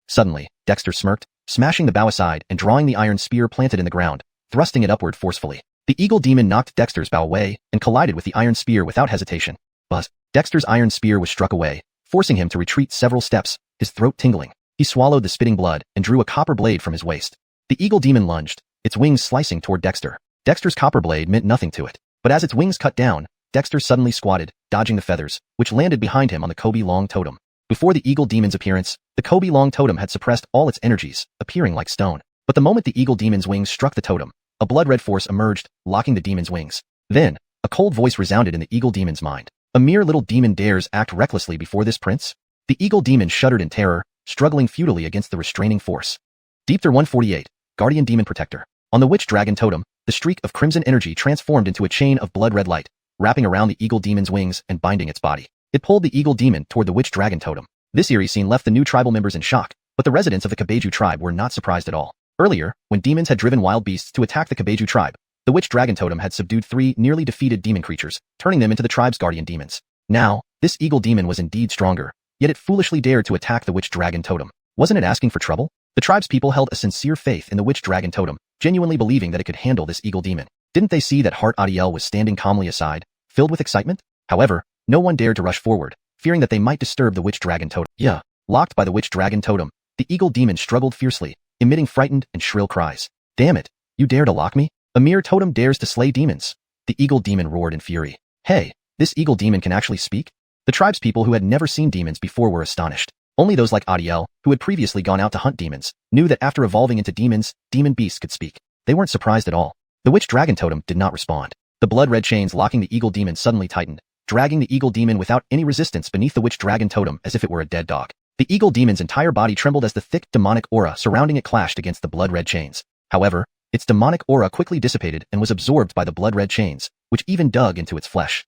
Suddenly, Dexter smirked, smashing the bow aside and drawing the iron spear planted in the ground, thrusting it upward forcefully. The eagle demon knocked Dexter's bow away and collided with the iron spear without hesitation. Buzz! Dexter's iron spear was struck away, forcing him to retreat several steps, his throat tingling. He swallowed the spitting blood and drew a copper blade from his waist. The eagle demon lunged, its wings slicing toward Dexter. Dexter's copper blade meant nothing to it, but as its wings cut down, Dexter suddenly squatted, dodging the feathers, which landed behind him on the Kobe-Long totem. Before the eagle demon's appearance, the Kobe-Long totem had suppressed all its energies, appearing like stone. But the moment the eagle demon's wings struck the totem, a blood-red force emerged, locking the demon's wings. Then, a cold voice resounded in the eagle demon's mind. A mere little demon dares act recklessly before this prince? The eagle demon shuddered in terror, struggling futilely against the restraining force. Deepther 148, Guardian Demon Protector. On the Witch Dragon totem, the streak of crimson energy transformed into a chain of blood-red light, wrapping around the eagle demon's wings and binding its body. It pulled the eagle demon toward the witch dragon totem. This eerie scene left the new tribal members in shock, but the residents of the Kabeju tribe were not surprised at all. Earlier, when demons had driven wild beasts to attack the Kabeju tribe, the witch dragon totem had subdued 3 nearly defeated demon creatures, turning them into the tribe's guardian demons. Now, this eagle demon was indeed stronger, yet it foolishly dared to attack the witch dragon totem. Wasn't it asking for trouble? The tribe's people held a sincere faith in the witch dragon totem, genuinely believing that it could handle this eagle demon. Didn't they see that Heart Adiel was standing calmly aside, filled with excitement? However, no one dared to rush forward, fearing that they might disturb the witch dragon totem. Yeah, locked by the witch dragon totem, the eagle demon struggled fiercely, emitting frightened and shrill cries. Damn it, you dare to lock me? A mere totem dares to slay demons. The eagle demon roared in fury. Hey, this eagle demon can actually speak? The tribe's people who had never seen demons before were astonished. Only those like Adiel, who had previously gone out to hunt demons, knew that after evolving into demons, demon beasts could speak. They weren't surprised at all. The witch dragon totem did not respond. The blood-red chains locking the eagle demon suddenly tightened, dragging the eagle demon without any resistance beneath the witch dragon totem as if it were a dead dog. The eagle demon's entire body trembled as the thick demonic aura surrounding it clashed against the blood-red chains. However, its demonic aura quickly dissipated and was absorbed by the blood-red chains, which even dug into its flesh.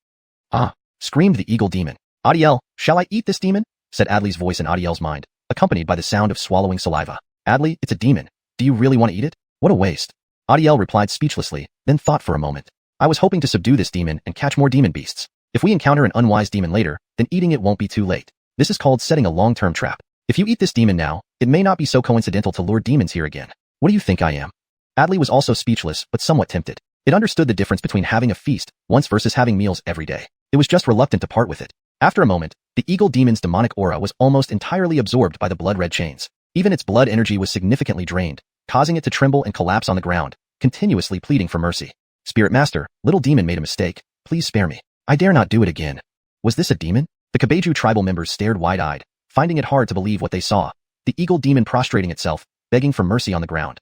Ah! Screamed the eagle demon. Adiel, shall I eat this demon? Said Adley's voice in Adiel's mind, accompanied by the sound of swallowing saliva. Adley, it's a demon. Do you really want to eat it? What a waste. Adiel replied speechlessly, then thought for a moment. I was hoping to subdue this demon and catch more demon beasts. If we encounter an unwise demon later, then eating it won't be too late. This is called setting a long-term trap. If you eat this demon now, it may not be so coincidental to lure demons here again. What do you think I am? Adley was also speechless, but somewhat tempted. It understood the difference between having a feast once versus having meals every day. It was just reluctant to part with it. After a moment, the eagle demon's demonic aura was almost entirely absorbed by the blood-red chains. Even its blood energy was significantly drained, causing it to tremble and collapse on the ground, continuously pleading for mercy. Spirit Master, little demon made a mistake. Please spare me. I dare not do it again. Was this a demon? The Kabeju tribal members stared wide-eyed, finding it hard to believe what they saw. The eagle demon prostrating itself, begging for mercy on the ground.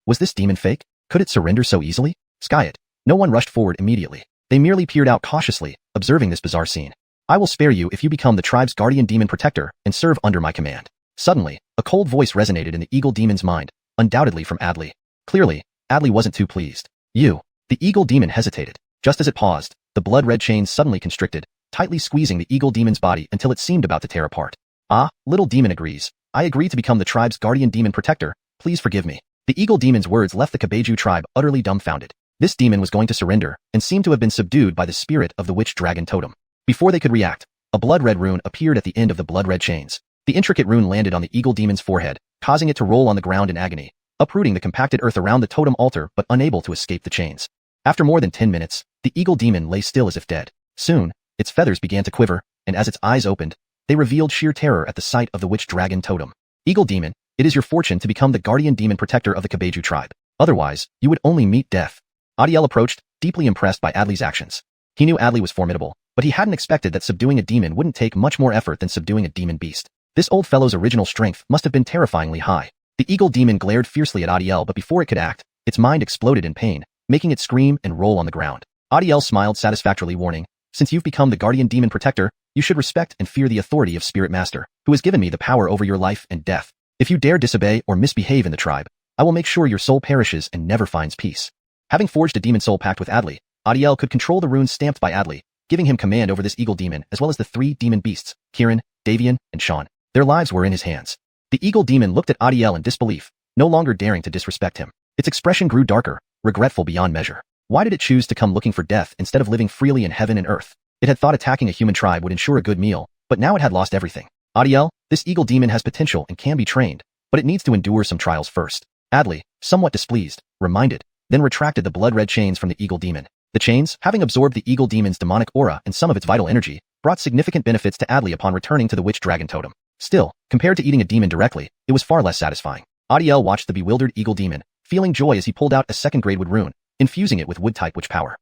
Was this demon fake? Could it surrender so easily? Sky it. No one rushed forward immediately. They merely peered out cautiously, observing this bizarre scene. I will spare you if you become the tribe's guardian demon protector and serve under my command. Suddenly, a cold voice resonated in the eagle demon's mind, undoubtedly from Adley. Clearly, Adley wasn't too pleased. You. The eagle demon hesitated. Just as it paused, the blood-red chains suddenly constricted, tightly squeezing the eagle demon's body until it seemed about to tear apart. Ah, little demon agrees. I agree to become the tribe's guardian demon protector. Please forgive me. The eagle demon's words left the Kabeju tribe utterly dumbfounded. This demon was going to surrender and seemed to have been subdued by the spirit of the witch dragon totem. Before they could react, a blood-red rune appeared at the end of the blood-red chains. The intricate rune landed on the eagle demon's forehead, causing it to roll on the ground in agony, uprooting the compacted earth around the totem altar but unable to escape the chains. After more than 10 minutes, the eagle demon lay still as if dead. Soon, its feathers began to quiver, and as its eyes opened, they revealed sheer terror at the sight of the witch dragon totem. Eagle demon, it is your fortune to become the guardian demon protector of the Kabeju tribe. Otherwise, you would only meet death. Adiel approached, deeply impressed by Adley's actions. He knew Adley was formidable, but he hadn't expected that subduing a demon wouldn't take much more effort than subduing a demon beast. This old fellow's original strength must have been terrifyingly high. The eagle demon glared fiercely at Adiel, but before it could act, its mind exploded in pain, making it scream and roll on the ground. Adiel smiled satisfactorily, warning, since you've become the guardian demon protector, you should respect and fear the authority of Spirit Master, who has given me the power over your life and death. If you dare disobey or misbehave in the tribe, I will make sure your soul perishes and never finds peace. Having forged a demon soul pact with Adley, Adiel could control the runes stamped by Adley, giving him command over this eagle demon as well as the 3 demon beasts, Kirin, Davian, and Sean. Their lives were in his hands. The eagle demon looked at Adiel in disbelief, no longer daring to disrespect him. Its expression grew darker, regretful beyond measure. Why did it choose to come looking for death instead of living freely in heaven and earth? It had thought attacking a human tribe would ensure a good meal, but now it had lost everything. Adiel, this eagle demon has potential and can be trained, but it needs to endure some trials first. Adley, somewhat displeased, reminded, then retracted the blood-red chains from the eagle demon. The chains, having absorbed the eagle demon's demonic aura and some of its vital energy, brought significant benefits to Adley upon returning to the witch dragon totem. Still, compared to eating a demon directly, it was far less satisfying. Adiel watched the bewildered eagle demon, feeling joy as he pulled out a second-grade wood rune, infusing it with wood-type witch power.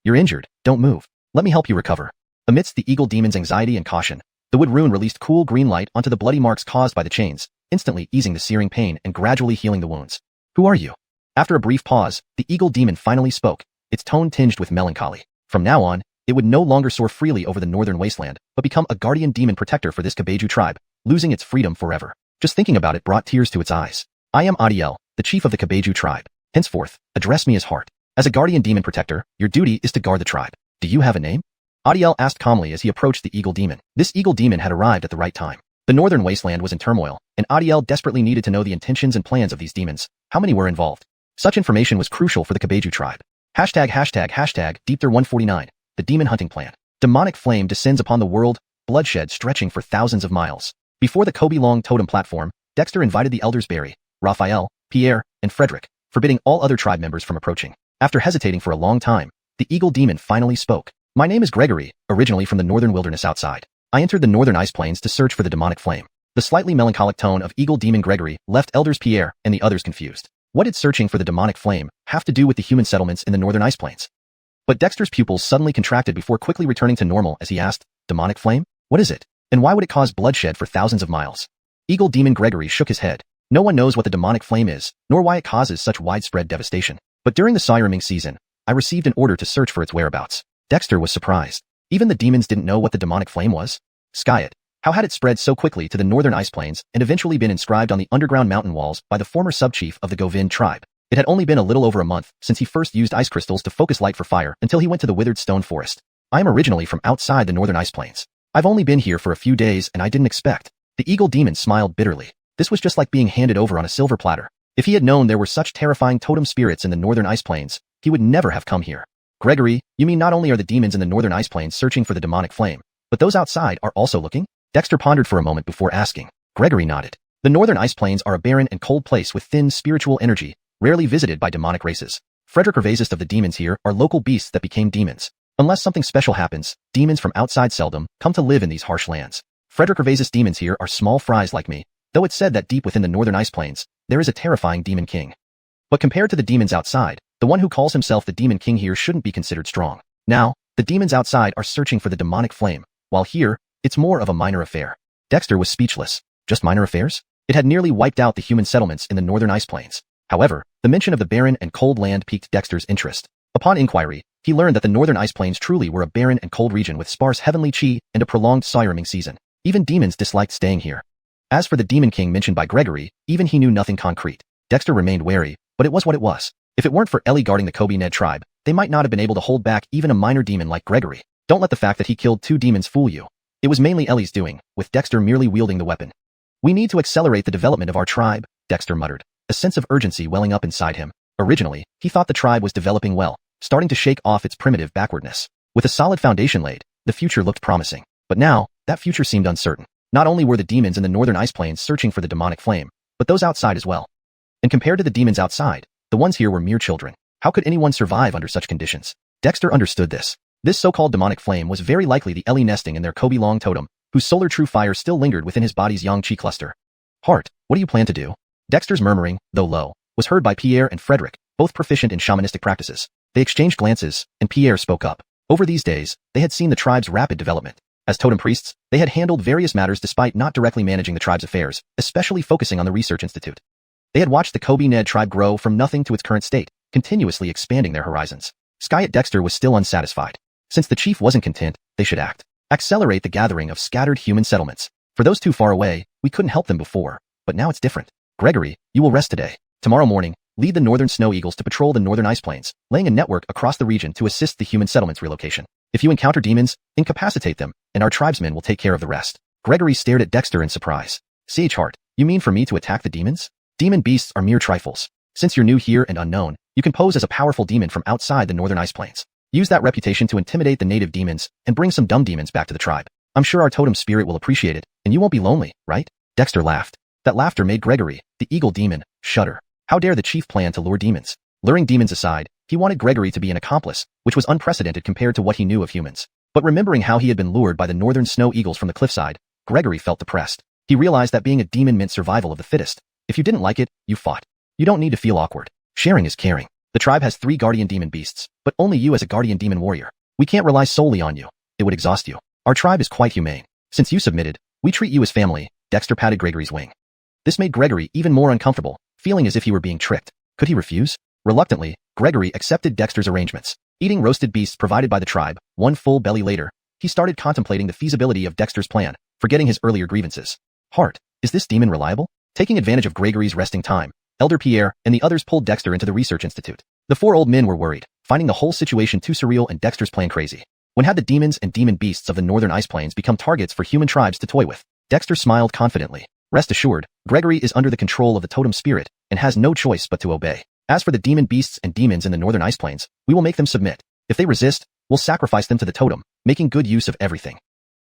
You're injured, don't move. Let me help you recover. Amidst the eagle demon's anxiety and caution, the wood rune released cool green light onto the bloody marks caused by the chains, instantly easing the searing pain and gradually healing the wounds. Who are you? After a brief pause, the eagle demon finally spoke, its tone tinged with melancholy. From now on, it would no longer soar freely over the northern wasteland, but become a guardian demon protector for this Kabeju tribe, losing its freedom forever. Just thinking about it brought tears to its eyes. I am Adiel, the chief of the Kabeju tribe. Henceforth, address me as Heart. As a guardian demon protector, your duty is to guard the tribe. Do you have a name? Adiel asked calmly as he approached the eagle demon. This eagle demon had arrived at the right time. The northern wasteland was in turmoil, and Adiel desperately needed to know the intentions and plans of these demons. How many were involved? Such information was crucial for the Kabeju tribe. ###Deepther149, the demon hunting plan. Demonic flame descends upon the world, bloodshed stretching for thousands of miles. Before the Kobe Long totem platform, Dexter invited the elders Barry, Raphael, Pierre, and Frederick, forbidding all other tribe members from approaching. After hesitating for a long time, the eagle demon finally spoke. My name is Gregory, originally from the northern wilderness outside. I entered the northern ice plains to search for the demonic flame. The slightly melancholic tone of eagle demon Gregory left elders Pierre and the others confused. What did searching for the demonic flame have to do with the human settlements in the northern ice plains? But Dexter's pupils suddenly contracted before quickly returning to normal as he asked, demonic flame? What is it? And why would it cause bloodshed for thousands of miles? Eagle demon Gregory shook his head. No one knows what the demonic flame is, nor why it causes such widespread devastation. But during the xiuxian season, I received an order to search for its whereabouts. Dexter was surprised. Even the demons didn't know what the demonic flame was? Xiuxian. How had it spread so quickly to the northern ice plains and eventually been inscribed on the underground mountain walls by the former subchief of the Govin tribe? It had only been a little over a month since he first used ice crystals to focus light for fire until he went to the withered stone forest. I am originally from outside the northern ice plains. I've only been here for a few days and I didn't expect. The eagle demon smiled bitterly. This was just like being handed over on a silver platter. If he had known there were such terrifying totem spirits in the northern ice plains, he would never have come here. Gregory, you mean not only are the demons in the northern ice plains searching for the demonic flame, but those outside are also looking? Dexter pondered for a moment before asking. Gregory nodded. The northern ice plains are a barren and cold place with thin spiritual energy, rarely visited by demonic races. Frederick Ravazist of the demons here are local beasts that became demons. Unless something special happens, demons from outside seldom come to live in these harsh lands. Frederick Ravazist demons here are small fries like me, though it's said that deep within the northern ice plains, there is a terrifying demon king. But compared to the demons outside, the one who calls himself the demon king here shouldn't be considered strong. Now, the demons outside are searching for the demonic flame, while here, it's more of a minor affair. Dexter was speechless. Just minor affairs? It had nearly wiped out the human settlements in the northern ice plains. However, the mention of the barren and cold land piqued Dexter's interest. Upon inquiry, he learned that the northern ice plains truly were a barren and cold region with sparse heavenly chi and a prolonged xiuxian season. Even demons disliked staying here. As for the demon king mentioned by Gregory, even he knew nothing concrete. Dexter remained wary, but it was what it was. If it weren't for Ellie guarding the Kobe Ned tribe, they might not have been able to hold back even a minor demon like Gregory. Don't let the fact that he killed 2 demons fool you. It was mainly Ellie's doing, with Dexter merely wielding the weapon. We need to accelerate the development of our tribe, Dexter muttered, a sense of urgency welling up inside him. Originally, he thought the tribe was developing well, starting to shake off its primitive backwardness. With a solid foundation laid, the future looked promising. But now, that future seemed uncertain. Not only were the demons in the northern ice plains searching for the demonic flame, but those outside as well. And compared to the demons outside, the ones here were mere children. How could anyone survive under such conditions? Dexter understood this. This so-called demonic flame was very likely the Ellie nesting in their Kobe Long totem, whose solar true fire still lingered within his body's yang chi cluster. Heart, what do you plan to do? Dexter's murmuring, though low, was heard by Pierre and Frederick, both proficient in shamanistic practices. They exchanged glances, and Pierre spoke up. Over these days, they had seen the tribe's rapid development. As totem priests, they had handled various matters despite not directly managing the tribe's affairs, especially focusing on the research institute. They had watched the Kobe Ned tribe grow from nothing to its current state, continuously expanding their horizons. Xiuxian Dexter was still unsatisfied. Since the chief wasn't content, they should act. Accelerate the gathering of scattered human settlements. For those too far away, we couldn't help them before, but now it's different. Gregory, you will rest today. Tomorrow morning, lead the northern snow eagles to patrol the northern ice plains, laying a network across the region to assist the human settlements relocation. If you encounter demons, incapacitate them, and our tribesmen will take care of the rest. Gregory stared at Dexter in surprise. Sage Heart, you mean for me to attack the demons? Demon beasts are mere trifles. Since you're new here and unknown, you can pose as a powerful demon from outside the northern ice plains. Use that reputation to intimidate the native demons and bring some dumb demons back to the tribe. I'm sure our totem spirit will appreciate it, and you won't be lonely, right? Dexter laughed. That laughter made Gregory, the eagle demon, shudder. How dare the chief plan to lure demons? Luring demons aside, he wanted Gregory to be an accomplice, which was unprecedented compared to what he knew of humans. But remembering how he had been lured by the northern snow eagles from the cliffside, Gregory felt depressed. He realized that being a demon meant survival of the fittest. If you didn't like it, you fought. You don't need to feel awkward. Sharing is caring. The tribe has 3 guardian demon beasts, but only you as a guardian demon warrior. We can't rely solely on you. It would exhaust you. Our tribe is quite humane. Since you submitted, we treat you as family. Dexter patted Gregory's wing. This made Gregory even more uncomfortable, feeling as if he were being tricked. Could he refuse? Reluctantly, Gregory accepted Dexter's arrangements. Eating roasted beasts provided by the tribe, one full belly later, he started contemplating the feasibility of Dexter's plan, forgetting his earlier grievances. Heart, is this demon reliable? Taking advantage of Gregory's resting time, Elder Pierre and the others pulled Dexter into the research institute. The 4 old men were worried, finding the whole situation too surreal and Dexter's plan crazy. When had the demons and demon beasts of the northern ice plains become targets for human tribes to toy with? Dexter smiled confidently. Rest assured, Gregory is under the control of the totem spirit and has no choice but to obey. As for the demon beasts and demons in the northern ice plains, we will make them submit. If they resist, we'll sacrifice them to the totem, making good use of everything.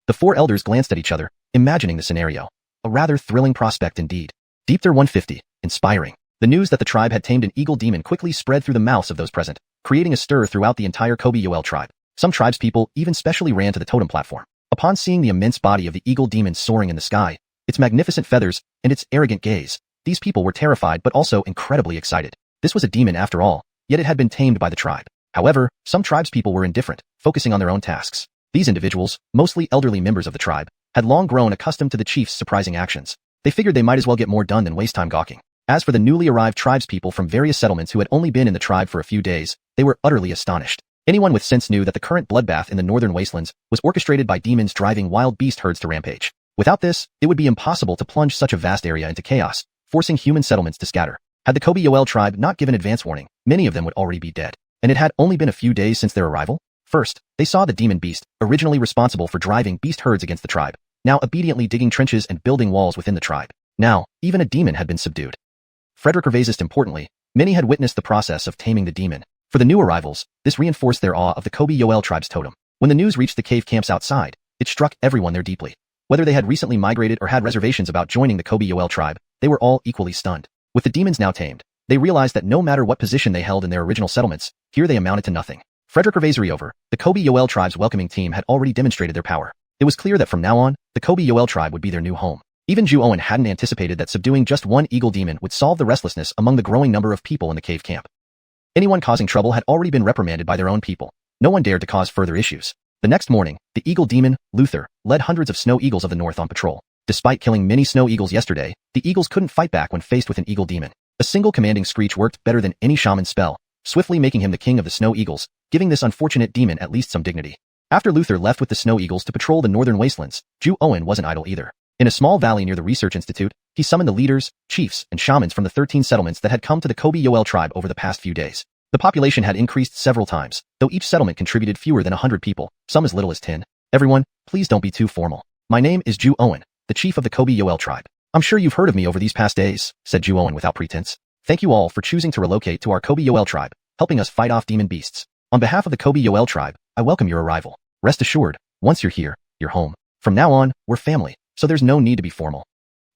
The four elders glanced at each other, imagining the scenario. A rather thrilling prospect indeed. Deepther 150, inspiring. The news that the tribe had tamed an eagle demon quickly spread through the mouths of those present, creating a stir throughout the entire Kobe-Yoel tribe. Some tribespeople even specially ran to the totem platform. Upon seeing the immense body of the eagle demon soaring in the sky, its magnificent feathers, and its arrogant gaze, these people were terrified but also incredibly excited. This was a demon after all, yet it had been tamed by the tribe. However, some tribespeople were indifferent, focusing on their own tasks. These individuals, mostly elderly members of the tribe, had long grown accustomed to the chief's surprising actions. They figured they might as well get more done than waste time gawking. As for the newly arrived tribespeople from various settlements who had only been in the tribe for a few days, they were utterly astonished. Anyone with sense knew that the current bloodbath in the northern wastelands was orchestrated by demons driving wild beast herds to rampage. Without this, it would be impossible to plunge such a vast area into chaos, forcing human settlements to scatter. Had the Kobe-Yoel tribe not given advance warning, many of them would already be dead. And it had only been a few days since their arrival? First, they saw the demon beast, originally responsible for driving beast herds against the tribe, now obediently digging trenches and building walls within the tribe. Now, even a demon had been subdued. Frederick Gervaisist importantly, many had witnessed the process of taming the demon. For the new arrivals, this reinforced their awe of the Kobe-Yoel tribe's totem. When the news reached the cave camps outside, it struck everyone there deeply. Whether they had recently migrated or had reservations about joining the Kobe-Yoel tribe, they were all equally stunned. With the demons now tamed, they realized that no matter what position they held in their original settlements, here they amounted to nothing. Frederick Gervaisist, the Kobe-Yoel tribe's welcoming team had already demonstrated their power. It was clear that from now on, the Kobe-Yoel tribe would be their new home. Even Xuanhuan hadn't anticipated that subduing just one eagle demon would solve the restlessness among the growing number of people in the cave camp. Anyone causing trouble had already been reprimanded by their own people. No one dared to cause further issues. The next morning, the eagle demon, Luther, led hundreds of snow eagles of the north on patrol. Despite killing many snow eagles yesterday, the eagles couldn't fight back when faced with an eagle demon. A single commanding screech worked better than any shaman spell, swiftly making him the king of the snow eagles, giving this unfortunate demon at least some dignity. After Luther left with the snow eagles to patrol the northern wastelands, Xuanhuan wasn't idle either. In a small valley near the research institute, he summoned the leaders, chiefs, and shamans from the 13 settlements that had come to the Kobe-Yoel tribe over the past few days. The population had increased several times, though each settlement contributed fewer than 100 people, some as little as 10. Everyone, please don't be too formal. My name is Xuanhuan, the chief of the Kobe-Yoel tribe. I'm sure you've heard of me over these past days, said Xuanhuan without pretense. Thank you all for choosing to relocate to our Kobe-Yoel tribe, helping us fight off demon beasts. On behalf of the Kobe-Yoel tribe, I welcome your arrival. Rest assured, once you're here, you're home. From now on, we're family, so there's no need to be formal.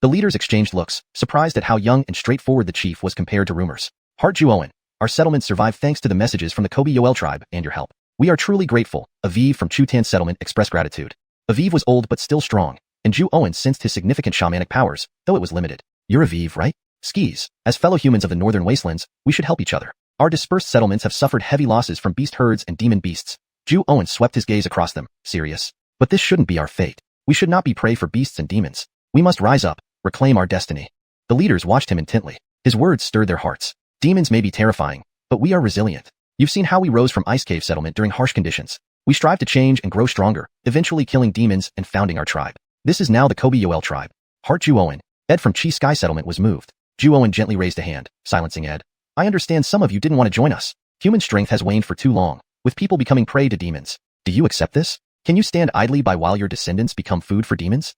The leaders exchanged looks, surprised at how young and straightforward the chief was compared to rumors. Heart Xuanhuan, our settlement survived thanks to the messages from the Kobe-Yoel tribe and your help. We are truly grateful. Aviv from Chutan settlement expressed gratitude. Aviv was old but still strong, and Xuanhuan sensed his significant shamanic powers, though it was limited. You're Aviv, right? Skis, as fellow humans of the northern wastelands, we should help each other. Our dispersed settlements have suffered heavy losses from beast herds and demon beasts. Xuanhuan swept his gaze across them, serious. But this shouldn't be our fate. We should not be prey for beasts and demons. We must rise up, reclaim our destiny. The leaders watched him intently. His words stirred their hearts. Demons may be terrifying, but we are resilient. You've seen how we rose from Ice Cave settlement during harsh conditions. We strive to change and grow stronger, eventually killing demons and founding our tribe. This is now the Kobe-Yoel tribe. Heart Xuanhuan. Ed from Chi Sky settlement was moved. Xuanhuan gently raised a hand, silencing Ed. I understand some of you didn't want to join us. Human strength has waned for too long, with people becoming prey to demons. Do you accept this? Can you stand idly by while your descendants become food for demons?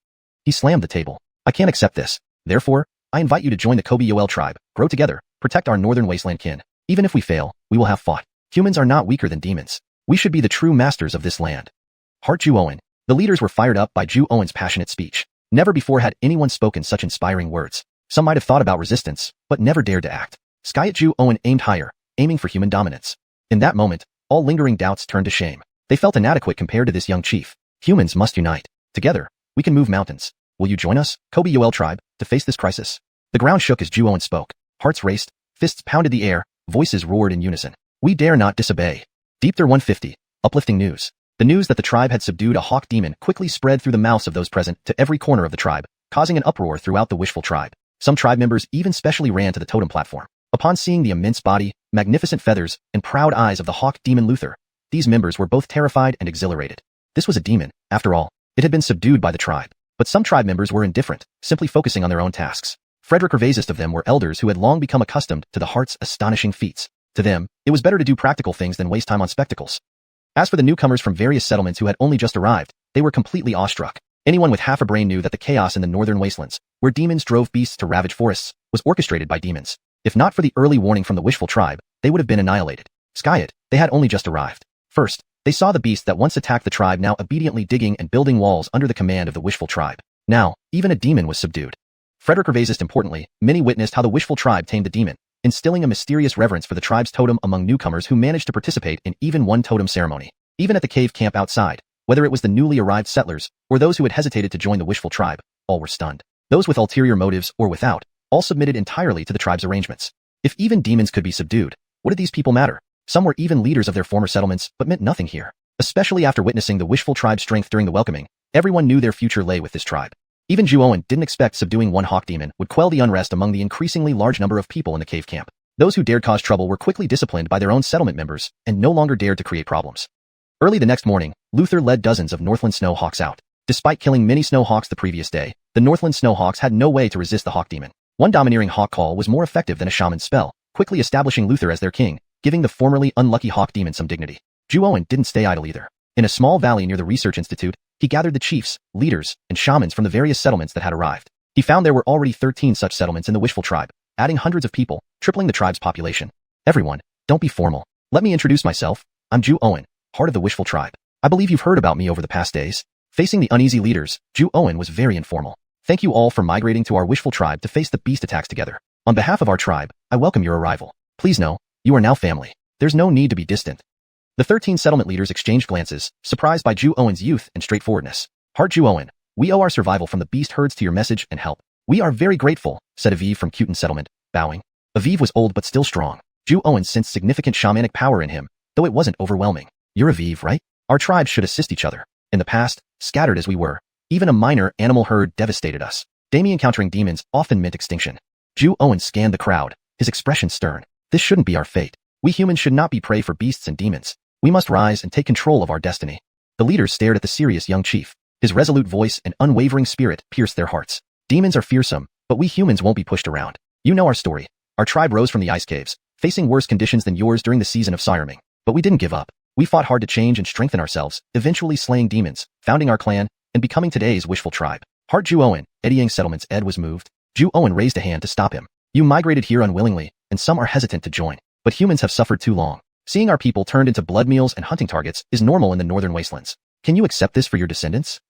He slammed the table. I can't accept this. Therefore, I invite you to join the Kobe-Yoel tribe, grow together, protect our northern wasteland kin. Even if we fail, we will have fought. Humans are not weaker than demons. We should be the true masters of this land. Heart Xuanhuan. The leaders were fired up by Xuanhuan's passionate speech. Never before had anyone spoken such inspiring words. Some might have thought about resistance, but never dared to act. Sky at Xuanhuan aimed higher, aiming for human dominance. In that moment, all lingering doubts turned to shame. They felt inadequate compared to this young chief. Humans must unite. Together, we can move mountains. Will you join us, Kobe-Yoel tribe, to face this crisis? The ground shook as Xuanhuan spoke. Hearts raced, fists pounded the air, voices roared in unison. We dare not disobey. Deepther 150. Uplifting news. The news that the tribe had subdued a hawk demon quickly spread through the mouths of those present to every corner of the tribe, causing an uproar throughout the wishful tribe. Some tribe members even specially ran to the totem platform. Upon seeing the immense body, magnificent feathers, and proud eyes of the hawk demon Luther, these members were both terrified and exhilarated. This was a demon, after all. It had been subdued by the tribe. But some tribe members were indifferent, simply focusing on their own tasks. Frederick Gervaisist of them were elders who had long become accustomed to the heart's astonishing feats. To them, it was better to do practical things than waste time on spectacles. As for the newcomers from various settlements who had only just arrived, they were completely awestruck. Anyone with half a brain knew that the chaos in the northern wastelands, where demons drove beasts to ravage forests, was orchestrated by demons. If not for the early warning from the wishful tribe, they would have been annihilated. Skyet, they had only just arrived. First, they saw the beast that once attacked the tribe now obediently digging and building walls under the command of the wishful tribe. Now, even a demon was subdued. Frederick Revazist importantly, many witnessed how the wishful tribe tamed the demon, instilling a mysterious reverence for the tribe's totem among newcomers who managed to participate in even one totem ceremony. Even at the cave camp outside, whether it was the newly arrived settlers or those who had hesitated to join the wishful tribe, all were stunned. Those with ulterior motives or without, all submitted entirely to the tribe's arrangements. If even demons could be subdued, what did these people matter? Some were even leaders of their former settlements, but meant nothing here. Especially after witnessing the wishful tribe's strength during the welcoming, everyone knew their future lay with this tribe. Even Xuanhuan didn't expect subduing one hawk demon would quell the unrest among the increasingly large number of people in the cave camp. Those who dared cause trouble were quickly disciplined by their own settlement members and no longer dared to create problems. Early the next morning, Luther led dozens of Northland snow hawks out. Despite killing many snow hawks the previous day, the Northland snow hawks had no way to resist the hawk demon. One domineering hawk call was more effective than a shaman's spell, quickly establishing Luther as their king, giving the formerly unlucky hawk demon some dignity. Xuanhuan didn't stay idle either. In a small valley near the research institute, he gathered the chiefs, leaders, and shamans from the various settlements that had arrived. He found there were already 13 such settlements in the wishful tribe, adding hundreds of people, tripling the tribe's population. Everyone, don't be formal. Let me introduce myself. I'm Xuanhuan, heart of the wishful tribe. I believe you've heard about me over the past days. Facing the uneasy leaders, Xuanhuan was very informal. Thank you all for migrating to our wishful tribe to face the beast attacks together. On behalf of our tribe, I welcome your arrival. Please know, you are now family. There's no need to be distant. The 13 settlement leaders exchanged glances, surprised by Xuanhuan's youth and straightforwardness. Heart Xuanhuan, we owe our survival from the beast herds to your message and help. We are very grateful, said Aviv from Qilin settlement, bowing. Aviv was old but still strong. Xuanhuan sensed significant shamanic power in him, though it wasn't overwhelming. You're Aviv, right? Our tribes should assist each other. In the past, scattered as we were, even a minor animal herd devastated us. Encountering demons often meant extinction. Xuanhuan scanned the crowd, his expression stern. This shouldn't be our fate. We humans should not be prey for beasts and demons. We must rise and take control of our destiny. The leaders stared at the serious young chief. His resolute voice and unwavering spirit pierced their hearts. Demons are fearsome, but we humans won't be pushed around. You know our story. Our tribe rose from the ice caves, facing worse conditions than yours during the season of sirening. But we didn't give up. We fought hard to change and strengthen ourselves, eventually slaying demons, founding our clan, and becoming today's wishful tribe. Heart Xuanhuan, Ediang settlements Ed was moved. Xuanhuan raised a hand to stop him. You migrated here unwillingly, and some are hesitant to join. But humans have suffered too long. Seeing our people turned into blood meals and hunting targets is normal in the northern wastelands. Can you accept this for your descendants?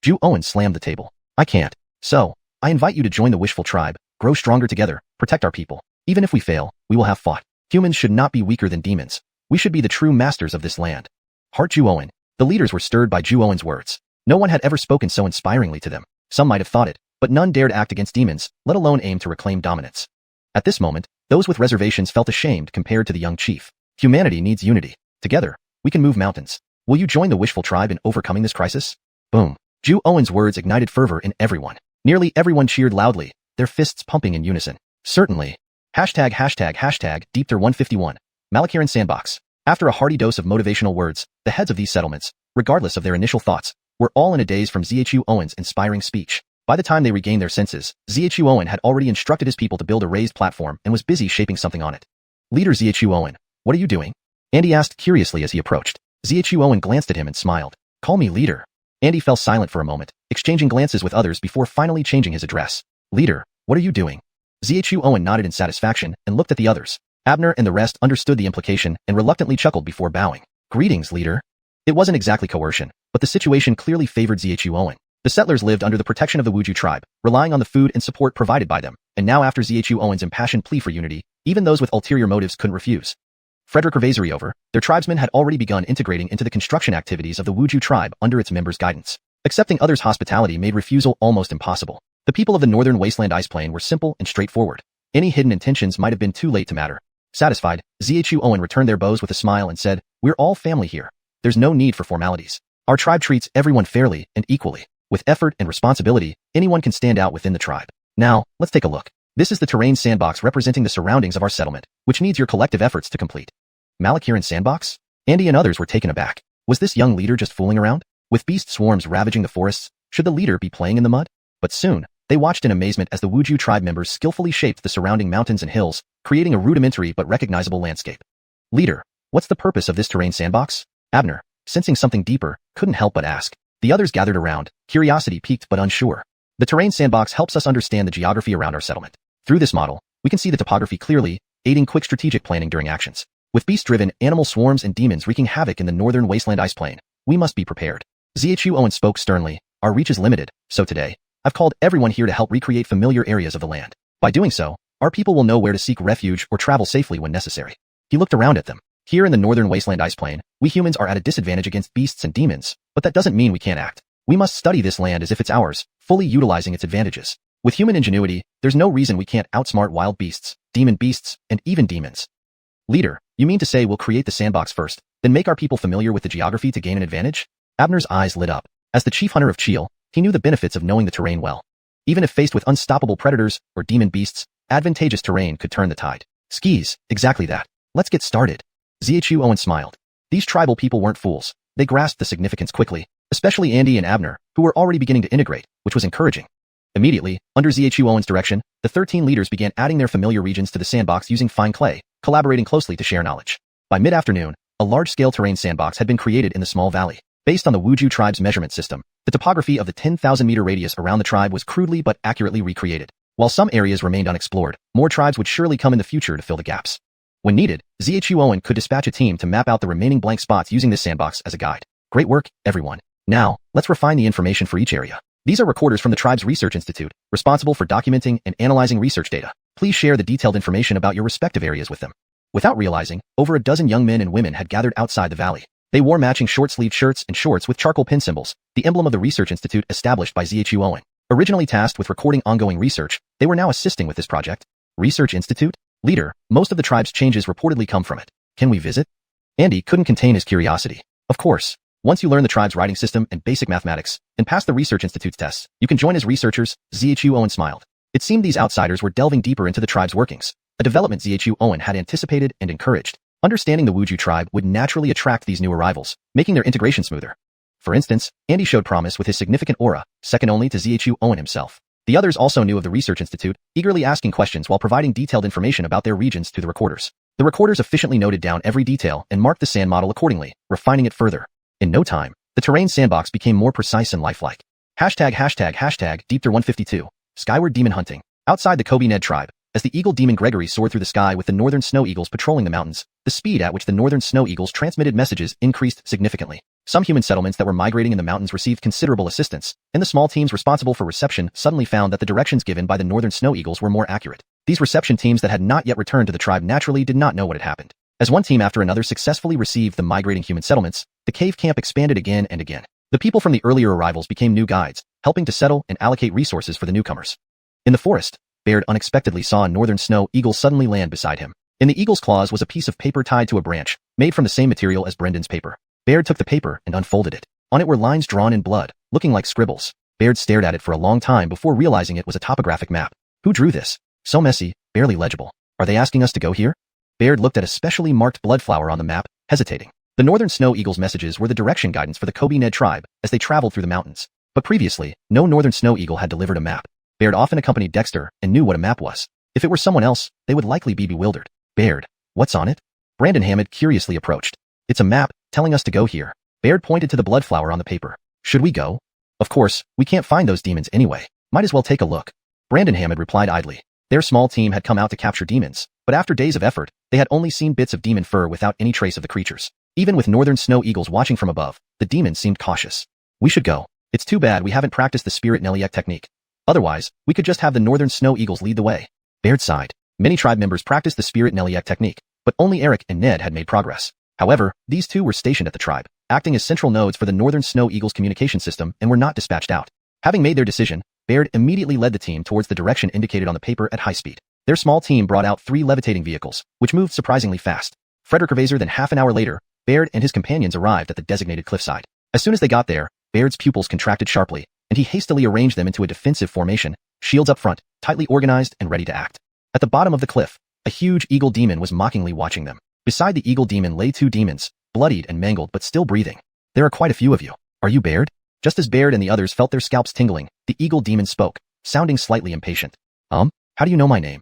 Xuanhuan slammed the table. I can't. So, I invite you to join the wishful tribe, grow stronger together, protect our people. Even if we fail, we will have fought. Humans should not be weaker than demons. We should be the true masters of this land. Heart Xuanhuan. The leaders were stirred by Xuanhuan's words. No one had ever spoken so inspiringly to them. Some might have thought it, but none dared act against demons, let alone aim to reclaim dominance. At this moment, those with reservations felt ashamed compared to the young chief. Humanity needs unity. Together, we can move mountains. Will you join the wishful tribe in overcoming this crisis? Boom. Xuanhuan's words ignited fervor in everyone. Nearly everyone cheered loudly, their fists pumping in unison. Certainly. #Deepter151. Malakiran Sandbox. After a hearty dose of motivational words, the heads of these settlements, regardless of their initial thoughts, were all in a daze from Xuanhuan's inspiring speech. By the time they regained their senses, Xuanhuan had already instructed his people to build a raised platform and was busy shaping something on it. Leader Xuanhuan, what are you doing? Andy asked curiously as he approached. Xuanhuan glanced at him and smiled. Call me leader. Andy fell silent for a moment, exchanging glances with others before finally changing his address. Leader, what are you doing? Xuanhuan nodded in satisfaction and looked at the others. Abner and the rest understood the implication and reluctantly chuckled before bowing. Greetings, leader. It wasn't exactly coercion, but the situation clearly favored Xuanhuan. The settlers lived under the protection of the Wuju tribe, relying on the food and support provided by them, and now after Xuanhuan's impassioned plea for unity, even those with ulterior motives couldn't refuse. Frederick Revaziri over, their tribesmen had already begun integrating into the construction activities of the Wuju tribe under its members' guidance. Accepting others' hospitality made refusal almost impossible. The people of the northern wasteland ice plain were simple and straightforward. Any hidden intentions might have been too late to matter. Satisfied, Xuanhuan returned their bows with a smile and said, We're all family here. There's no need for formalities. Our tribe treats everyone fairly and equally. With effort and responsibility, anyone can stand out within the tribe. Now, let's take a look. This is the terrain sandbox representing the surroundings of our settlement, which needs your collective efforts to complete. Malakiran Sandbox? Andy and others were taken aback. Was this young leader just fooling around? With beast swarms ravaging the forests, should the leader be playing in the mud? But soon, they watched in amazement as the Wuju tribe members skillfully shaped the surrounding mountains and hills, creating a rudimentary but recognizable landscape. Leader, what's the purpose of this terrain sandbox? Abner, sensing something deeper, couldn't help but ask. The others gathered around, curiosity piqued but unsure. The terrain sandbox helps us understand the geography around our settlement. Through this model, we can see the topography clearly, aiding quick strategic planning during actions. With beast-driven animal swarms and demons wreaking havoc in the northern wasteland ice plain, we must be prepared. Xuanhuan spoke sternly. Our reach is limited, so today, I've called everyone here to help recreate familiar areas of the land. By doing so, our people will know where to seek refuge or travel safely when necessary. He looked around at them. Here in the northern wasteland ice plain, we humans are at a disadvantage against beasts and demons, but that doesn't mean we can't act. We must study this land as if it's ours, fully utilizing its advantages. With human ingenuity, there's no reason we can't outsmart wild beasts, and even demons. Leader, you mean to say we'll create the sandbox first, then make our people familiar with the geography to gain an advantage? Abner's eyes lit up. As the chief hunter of Qil, he knew the benefits of knowing the terrain well. Even if faced with unstoppable predators or demon beasts, advantageous terrain could turn the tide. Skis, exactly that. Let's get started. Xuanhuan smiled. These tribal people weren't fools. They grasped the significance quickly, especially Andy and Abner, who were already beginning to integrate, which was encouraging. Immediately, under Xuanhuan's direction, the 13 leaders began adding their familiar regions to the sandbox using fine clay, collaborating closely to share knowledge. By mid-afternoon, a large-scale terrain sandbox had been created in the small valley. Based on the Wuju tribe's measurement system, the topography of the 10,000-meter radius around the tribe was crudely but accurately recreated. While some areas remained unexplored, more tribes would surely come in the future to fill the gaps. When needed, Xuanhuan could dispatch a team to map out the remaining blank spots using this sandbox as a guide. Great work, everyone. Now, let's refine the information for each area. These are recorders from the tribe's research institute, responsible for documenting and analyzing research data. Please share the detailed information about your respective areas with them. Without realizing, over a dozen young men and women had gathered outside the valley. They wore matching short-sleeved shirts and shorts with charcoal pin symbols, the emblem of the research institute established by Xuanhuan. Originally tasked with recording ongoing research, they were now assisting with this project. Research Institute? Leader, most of the tribe's changes reportedly come from it. Can we visit? Andy couldn't contain his curiosity. Of course. Once you learn the tribe's writing system and basic mathematics, and pass the Research Institute's tests, you can join as researchers. Xuanhuan smiled. It seemed these outsiders were delving deeper into the tribe's workings, a development Xuanhuan had anticipated and encouraged. Understanding the Wuju tribe would naturally attract these new arrivals, making their integration smoother. For instance, Andy showed promise with his significant aura, second only to Xuanhuan himself. The others also knew of the Research Institute, eagerly asking questions while providing detailed information about their regions to the recorders. The recorders efficiently noted down every detail and marked the sand model accordingly, refining it further. In no time, the terrain sandbox became more precise and lifelike. #Deepter152, Skyward Demon Hunting. Outside the Kobe Ned tribe, as the eagle demon Gregory soared through the sky with the northern snow eagles patrolling the mountains, the speed at which the northern snow eagles transmitted messages increased significantly. Some human settlements that were migrating in the mountains received considerable assistance, and the small teams responsible for reception suddenly found that the directions given by the northern snow eagles were more accurate. These reception teams that had not yet returned to the tribe naturally did not know what had happened. As one team after another successfully received the migrating human settlements, the cave camp expanded again and again. The people from the earlier arrivals became new guides, helping to settle and allocate resources for the newcomers. In the forest, Baird unexpectedly saw a northern snow eagle suddenly land beside him. In the eagle's claws was a piece of paper tied to a branch, made from the same material as Brendan's paper. Baird took the paper and unfolded it. On it were lines drawn in blood, looking like scribbles. Baird stared at it for a long time before realizing it was a topographic map. Who drew this? So messy, barely legible. Are they asking us to go here? Baird looked at a specially marked blood flower on the map, hesitating. The northern snow eagle's messages were the direction guidance for the Kobe Ned tribe as they traveled through the mountains. But previously, no northern snow eagle had delivered a map. Baird often accompanied Dexter and knew what a map was. If it were someone else, they would likely be bewildered. Baird, what's on it? Brandon Hammond curiously approached. It's a map, telling us to go here. Baird pointed to the blood flower on the paper. Should we go? Of course, we can't find those demons anyway. Might as well take a look. Brandon Hammond replied idly. Their small team had come out to capture demons, but after days of effort, they had only seen bits of demon fur without any trace of the creatures. Even with northern snow eagles watching from above, the demons seemed cautious. We should go. It's too bad we haven't practiced the spirit Neliek technique. Otherwise, we could just have the northern snow eagles lead the way. Baird sighed. Many tribe members practiced the spirit Neliek technique, but only Eric and Ned had made progress. However, these two were stationed at the tribe, acting as central nodes for the northern snow eagles communication system and were not dispatched out. Having made their decision, Baird immediately led the team towards the direction indicated on the paper at high speed. Their small team brought out 3 levitating vehicles, which moved surprisingly fast. Frederick Ravaser then half an hour later, Baird and his companions arrived at the designated cliffside. As soon as they got there, Baird's pupils contracted sharply, and he hastily arranged them into a defensive formation, shields up front, tightly organized and ready to act. At the bottom of the cliff, a huge eagle demon was mockingly watching them. Beside the eagle demon lay 2 demons, bloodied and mangled but still breathing. There are quite a few of you. Are you Baird? Just as Baird and the others felt their scalps tingling, the eagle demon spoke, sounding slightly impatient. How do you know my name?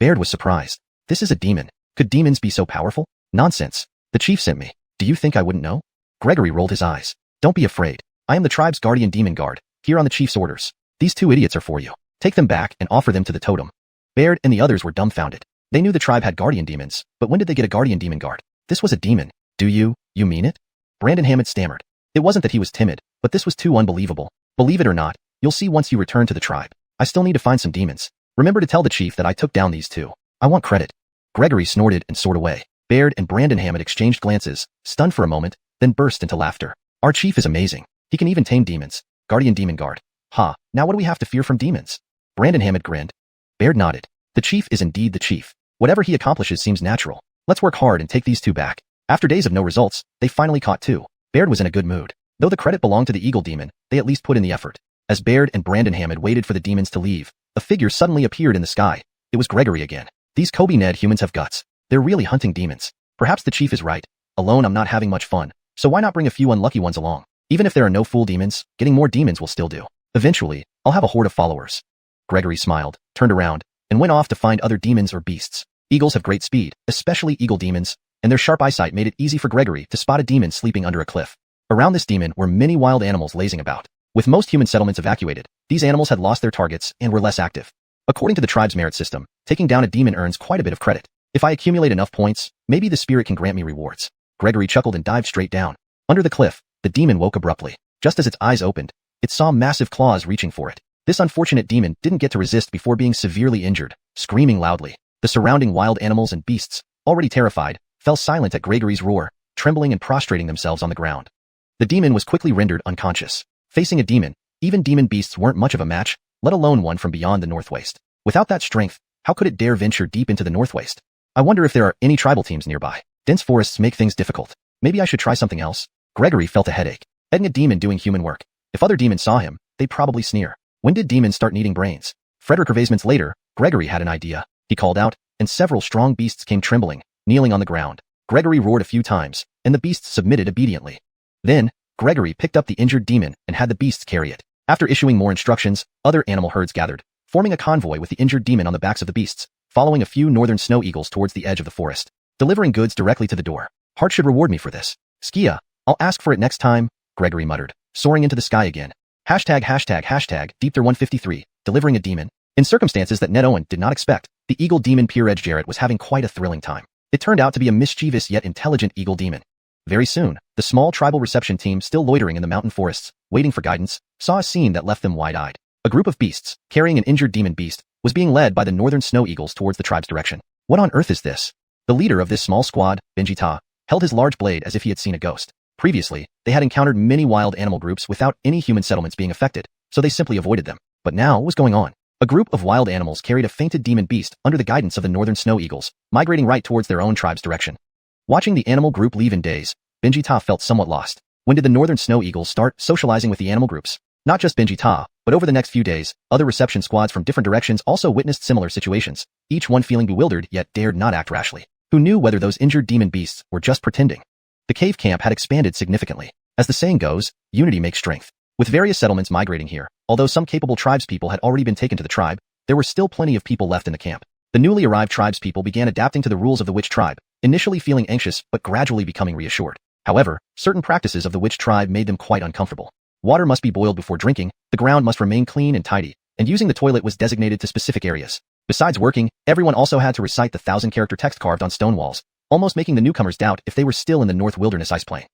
Baird was surprised. This is a demon. Could demons be so powerful? Nonsense. The chief sent me. Do you think I wouldn't know? Gregory rolled his eyes. Don't be afraid. I am the tribe's guardian demon guard, here on the chief's orders. These two idiots are for you. Take them back and offer them to the totem. Baird and the others were dumbfounded. They knew the tribe had guardian demons, but when did they get a guardian demon guard? This was a demon. You mean it? Brandon Hammond stammered. It wasn't that he was timid, but this was too unbelievable. Believe it or not, you'll see once you return to the tribe. I still need to find some demons. Remember to tell the chief that I took down these two. I want credit. Gregory snorted and soared away. Baird and Brandon Hammond exchanged glances, stunned for a moment, then burst into laughter. Our chief is amazing. He can even tame demons. Guardian demon guard. Ha, now what do we have to fear from demons? Brandon Hammond grinned. Baird nodded. The chief is indeed the chief. Whatever he accomplishes seems natural. Let's work hard and take these two back. After days of no results, they finally caught two. Baird was in a good mood. Though the credit belonged to the eagle demon, they at least put in the effort. As Baird and Brandon Hammond waited for the demons to leave, a figure suddenly appeared in the sky. It was Gregory again. These Kobe Ned humans have guts. They're really hunting demons. Perhaps the chief is right. Alone I'm not having much fun, so why not bring a few unlucky ones along? Even if there are no fool demons, getting more demons will still do. Eventually, I'll have a horde of followers. Gregory smiled, turned around, and went off to find other demons or beasts. Eagles have great speed, especially eagle demons, and their sharp eyesight made it easy for Gregory to spot a demon sleeping under a cliff. Around this demon were many wild animals lazing about. With most human settlements evacuated, these animals had lost their targets and were less active. According to the tribe's merit system, taking down a demon earns quite a bit of credit. If I accumulate enough points, maybe the spirit can grant me rewards. Gregory chuckled and dived straight down. Under the cliff, the demon woke abruptly. Just as its eyes opened, it saw massive claws reaching for it. This unfortunate demon didn't get to resist before being severely injured, screaming loudly. The surrounding wild animals and beasts, already terrified, fell silent at Gregory's roar, trembling and prostrating themselves on the ground. The demon was quickly rendered unconscious. Facing a demon, even demon beasts weren't much of a match, let alone one from beyond the Northwaste. Without that strength, how could it dare venture deep into the Northwaste? I wonder if there are any tribal teams nearby. Dense forests make things difficult. Maybe I should try something else. Gregory felt a headache. Heading a demon doing human work. If other demons saw him, they'd probably sneer. When did demons start needing brains? Frederick Hervasements later, Gregory had an idea. He called out, and several strong beasts came trembling, kneeling on the ground. Gregory roared a few times, and the beasts submitted obediently. Then, Gregory picked up the injured demon and had the beasts carry it. After issuing more instructions, other animal herds gathered, forming a convoy with the injured demon on the backs of the beasts, following a few northern snow eagles towards the edge of the forest, delivering goods directly to the door. Heart should reward me for this. Skia, I'll ask for it next time, Gregory muttered, soaring into the sky again. Deepther 153, delivering a demon. In circumstances that Ned Owen did not expect, the eagle demon Peer Edge Jarrett was having quite a thrilling time. It turned out to be a mischievous yet intelligent eagle demon. Very soon, the small tribal reception team still loitering in the mountain forests, waiting for guidance, saw a scene that left them wide-eyed. A group of beasts, carrying an injured demon beast, was being led by the northern snow eagles towards the tribe's direction. What on earth is this? The leader of this small squad, Benji Ta, held his large blade as if he had seen a ghost. Previously, they had encountered many wild animal groups without any human settlements being affected, so they simply avoided them. But now, what was going on? A group of wild animals carried a fainted demon beast under the guidance of the northern snow eagles, migrating right towards their own tribe's direction. Watching the animal group leave in daze, Benji Ta felt somewhat lost. When did the northern snow eagles start socializing with the animal groups? Not just Benji Ta, but over the next few days, other reception squads from different directions also witnessed similar situations, each one feeling bewildered yet dared not act rashly. Who knew whether those injured demon beasts were just pretending? The cave camp had expanded significantly. As the saying goes, unity makes strength. With various settlements migrating here, although some capable tribespeople had already been taken to the tribe, there were still plenty of people left in the camp. The newly arrived tribespeople began adapting to the rules of the witch tribe, initially feeling anxious but gradually becoming reassured. However, certain practices of the witch tribe made them quite uncomfortable. Water must be boiled before drinking, the ground must remain clean and tidy, and using the toilet was designated to specific areas. Besides working, everyone also had to recite the 1,000-character text carved on stone walls, almost making the newcomers doubt if they were still in the North Wilderness Ice Plain.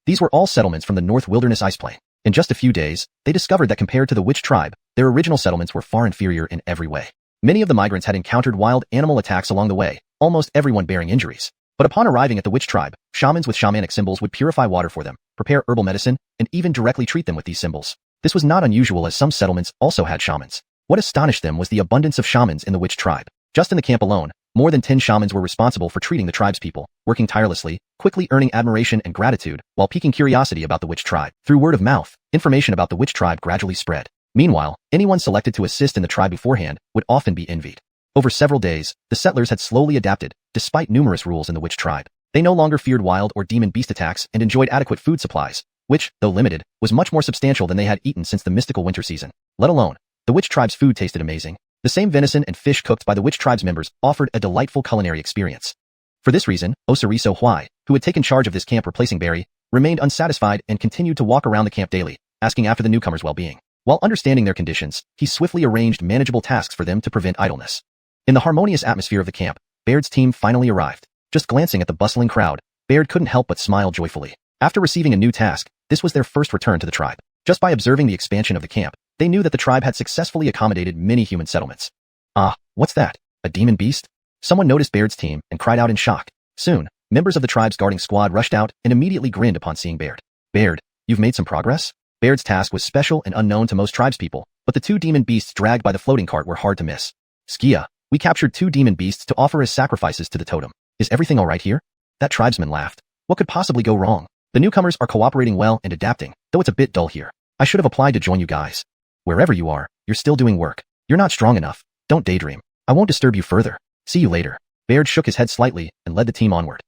These were all settlements from the North Wilderness Ice Plain. In just a few days, they discovered that compared to the witch tribe, their original settlements were far inferior in every way. Many of the migrants had encountered wild animal attacks along the way, almost everyone bearing injuries. But upon arriving at the witch tribe, shamans with shamanic symbols would purify water for them, prepare herbal medicine, and even directly treat them with these symbols. This was not unusual as some settlements also had shamans. What astonished them was the abundance of shamans in the witch tribe. Just in the camp alone, more than 10 shamans were responsible for treating the tribespeople, working tirelessly, quickly earning admiration and gratitude, while piquing curiosity about the witch tribe. Through word of mouth, information about the witch tribe gradually spread. Meanwhile, anyone selected to assist in the tribe beforehand would often be envied. Over several days, the settlers had slowly adapted, despite numerous rules in the witch tribe. They no longer feared wild or demon beast attacks and enjoyed adequate food supplies, which, though limited, was much more substantial than they had eaten since the mystical winter season. Let alone, the witch tribe's food tasted amazing. The same venison and fish cooked by the witch tribe's members offered a delightful culinary experience. For this reason, Osiriso Huai, who had taken charge of this camp replacing Barry, remained unsatisfied and continued to walk around the camp daily, asking after the newcomers' well-being. While understanding their conditions, he swiftly arranged manageable tasks for them to prevent idleness. In the harmonious atmosphere of the camp, Baird's team finally arrived. Just glancing at the bustling crowd, Baird couldn't help but smile joyfully. After receiving a new task, this was their first return to the tribe. Just by observing the expansion of the camp, they knew that the tribe had successfully accommodated many human settlements. Ah, what's that? A demon beast? Someone noticed Baird's team and cried out in shock. Soon, members of the tribe's guarding squad rushed out and immediately grinned upon seeing Baird. Baird, you've made some progress? Baird's task was special and unknown to most tribespeople, but the two demon beasts dragged by the floating cart were hard to miss. Skia, we captured two demon beasts to offer as sacrifices to the totem. Is everything all right here? That tribesman laughed. What could possibly go wrong? The newcomers are cooperating well and adapting, though it's a bit dull here. I should have applied to join you guys. Wherever you are, you're still doing work. You're not strong enough. Don't daydream. I won't disturb you further. See you later. Baird shook his head slightly and led the team onward.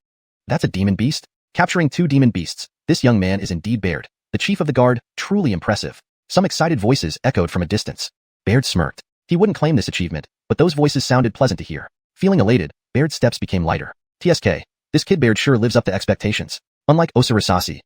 That's a demon beast? Capturing two demon beasts. This young man is indeed Baird, the chief of the guard. Truly impressive. Some excited voices echoed from a distance. Baird smirked. He wouldn't claim this achievement, but those voices sounded pleasant to hear. Feeling elated, Baird's steps became lighter. TSK, this kid Baird sure lives up to expectations. Unlike Osirasasi.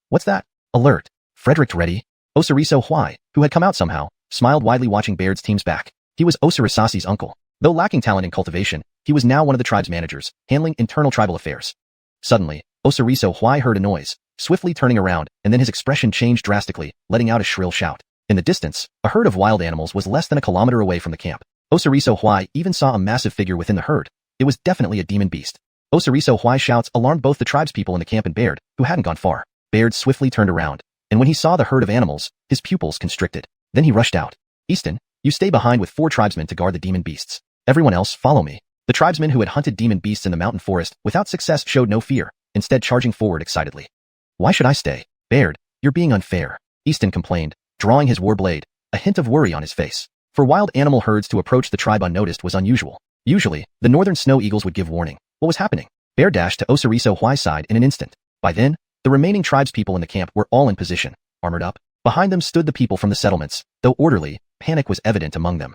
What's that? Alert. Frederick ready? Osiriso Huai, who had come out somehow, smiled widely watching Baird's team's back. He was Osirasasi's uncle. Though lacking talent in cultivation, he was now one of the tribe's managers, handling internal tribal affairs. Suddenly, Osiriso Huai heard a noise, swiftly turning around, and then his expression changed drastically, letting out a shrill shout. In the distance, a herd of wild animals was less than a kilometer away from the camp. Osiriso Huai even saw a massive figure within the herd. It was definitely a demon beast. Osiriso Huai's shouts alarmed both the tribespeople in the camp and Baird, who hadn't gone far. Baird swiftly turned around, and when he saw the herd of animals, his pupils constricted. Then he rushed out. Easton, you stay behind with 4 tribesmen to guard the demon beasts. Everyone else, follow me. The tribesmen who had hunted demon beasts in the mountain forest without success showed no fear, instead charging forward excitedly. Why should I stay? Baird, you're being unfair, Easton complained, drawing his war blade, a hint of worry on his face. For wild animal herds to approach the tribe unnoticed was unusual. Usually, the northern snow eagles would give warning. What was happening? Baird dashed to Osiriso Huai's side in an instant. By then, the remaining tribespeople in the camp were all in position, armored up. Behind them stood the people from the settlements, though orderly, panic was evident among them.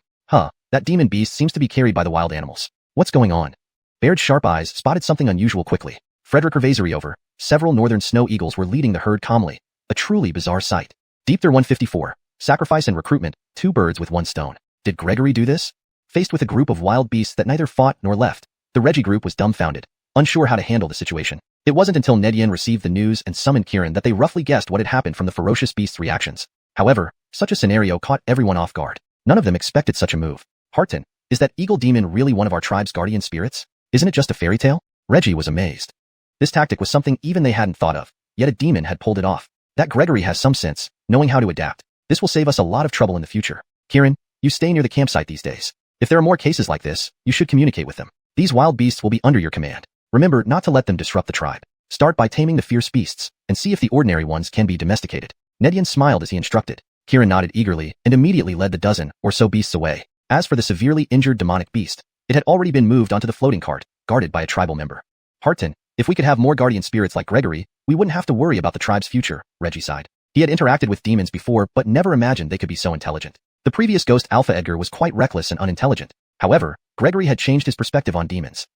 That demon beast seems to be carried by the wild animals. What's going on? Baird's sharp eyes spotted something unusual quickly. Frederick Hervasary over, several northern snow eagles were leading the herd calmly. A truly bizarre sight. Deepther 154, sacrifice and recruitment, 2 birds with 1 stone. Did Gregory do this? Faced with a group of wild beasts that neither fought nor left, the Reggie group was dumbfounded, unsure how to handle the situation. It wasn't until Ned Yen received the news and summoned Kirin that they roughly guessed what had happened from the ferocious beast's reactions. However, such a scenario caught everyone off guard. None of them expected such a move. Harton, is that eagle demon really one of our tribe's guardian spirits? Isn't it just a fairy tale? Reggie was amazed. This tactic was something even they hadn't thought of, yet a demon had pulled it off. That Gregory has some sense, knowing how to adapt. This will save us a lot of trouble in the future. Kirin, you stay near the campsite these days. If there are more cases like this, you should communicate with them. These wild beasts will be under your command. Remember not to let them disrupt the tribe. Start by taming the fierce beasts, and see if the ordinary ones can be domesticated. Ned Yen smiled as he instructed. Kirin nodded eagerly and immediately led the dozen or so beasts away. As for the severely injured demonic beast, it had already been moved onto the floating cart, guarded by a tribal member. Harton, if we could have more guardian spirits like Gregory, we wouldn't have to worry about the tribe's future, Reggie sighed. He had interacted with demons before but never imagined they could be so intelligent. The previous ghost Alpha Edgar was quite reckless and unintelligent. However, Gregory had changed his perspective on demons.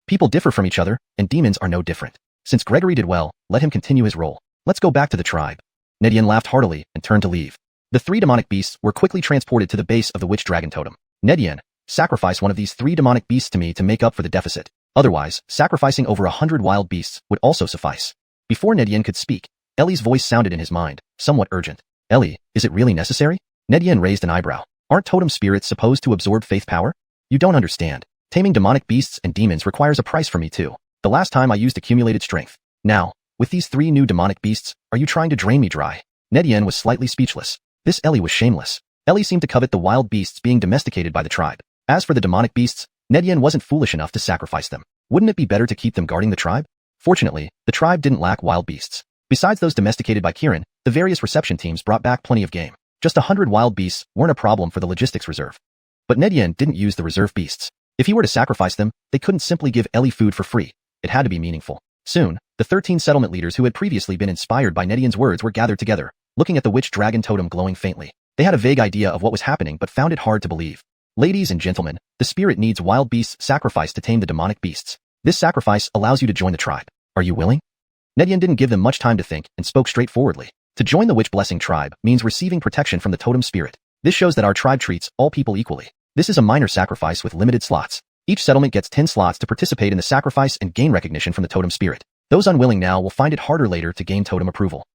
People differ from each other, and demons are no different. Since Gregory did well, let him continue his role. Let's go back to the tribe. Ned Yen laughed heartily and turned to leave. The 3 demonic beasts were quickly transported to the base of the witch dragon totem. Ned Yen, sacrifice one of these 3 demonic beasts to me to make up for the deficit. Otherwise, sacrificing over 100 wild beasts would also suffice. Before Ned Yen could speak, Ellie's voice sounded in his mind, somewhat urgent. Ellie, is it really necessary? Ned Yen raised an eyebrow. Aren't totem spirits supposed to absorb faith power? You don't understand. Taming demonic beasts and demons requires a price for me too. The last time I used accumulated strength. Now, with these 3 new demonic beasts, are you trying to drain me dry? Ned Yen was slightly speechless. This Ellie was shameless. Ellie seemed to covet the wild beasts being domesticated by the tribe. As for the demonic beasts, Ned Yen wasn't foolish enough to sacrifice them. Wouldn't it be better to keep them guarding the tribe? Fortunately, the tribe didn't lack wild beasts. Besides those domesticated by Kirin, the various reception teams brought back plenty of game. Just 100 wild beasts weren't a problem for the logistics reserve. But Ned Yen didn't use the reserve beasts. If he were to sacrifice them, they couldn't simply give Ellie food for free. It had to be meaningful. Soon, the 13 settlement leaders who had previously been inspired by Ned Yen's words were gathered together, looking at the witch dragon totem glowing faintly. They had a vague idea of what was happening but found it hard to believe. Ladies and gentlemen, the spirit needs wild beasts sacrificed to tame the demonic beasts. This sacrifice allows you to join the tribe. Are you willing? Nedian didn't give them much time to think and spoke straightforwardly. To join the Witch Blessing tribe means receiving protection from the totem spirit. This shows that our tribe treats all people equally. This is a minor sacrifice with limited slots. Each settlement gets 10 slots to participate in the sacrifice and gain recognition from the totem spirit. Those unwilling now will find it harder later to gain totem approval.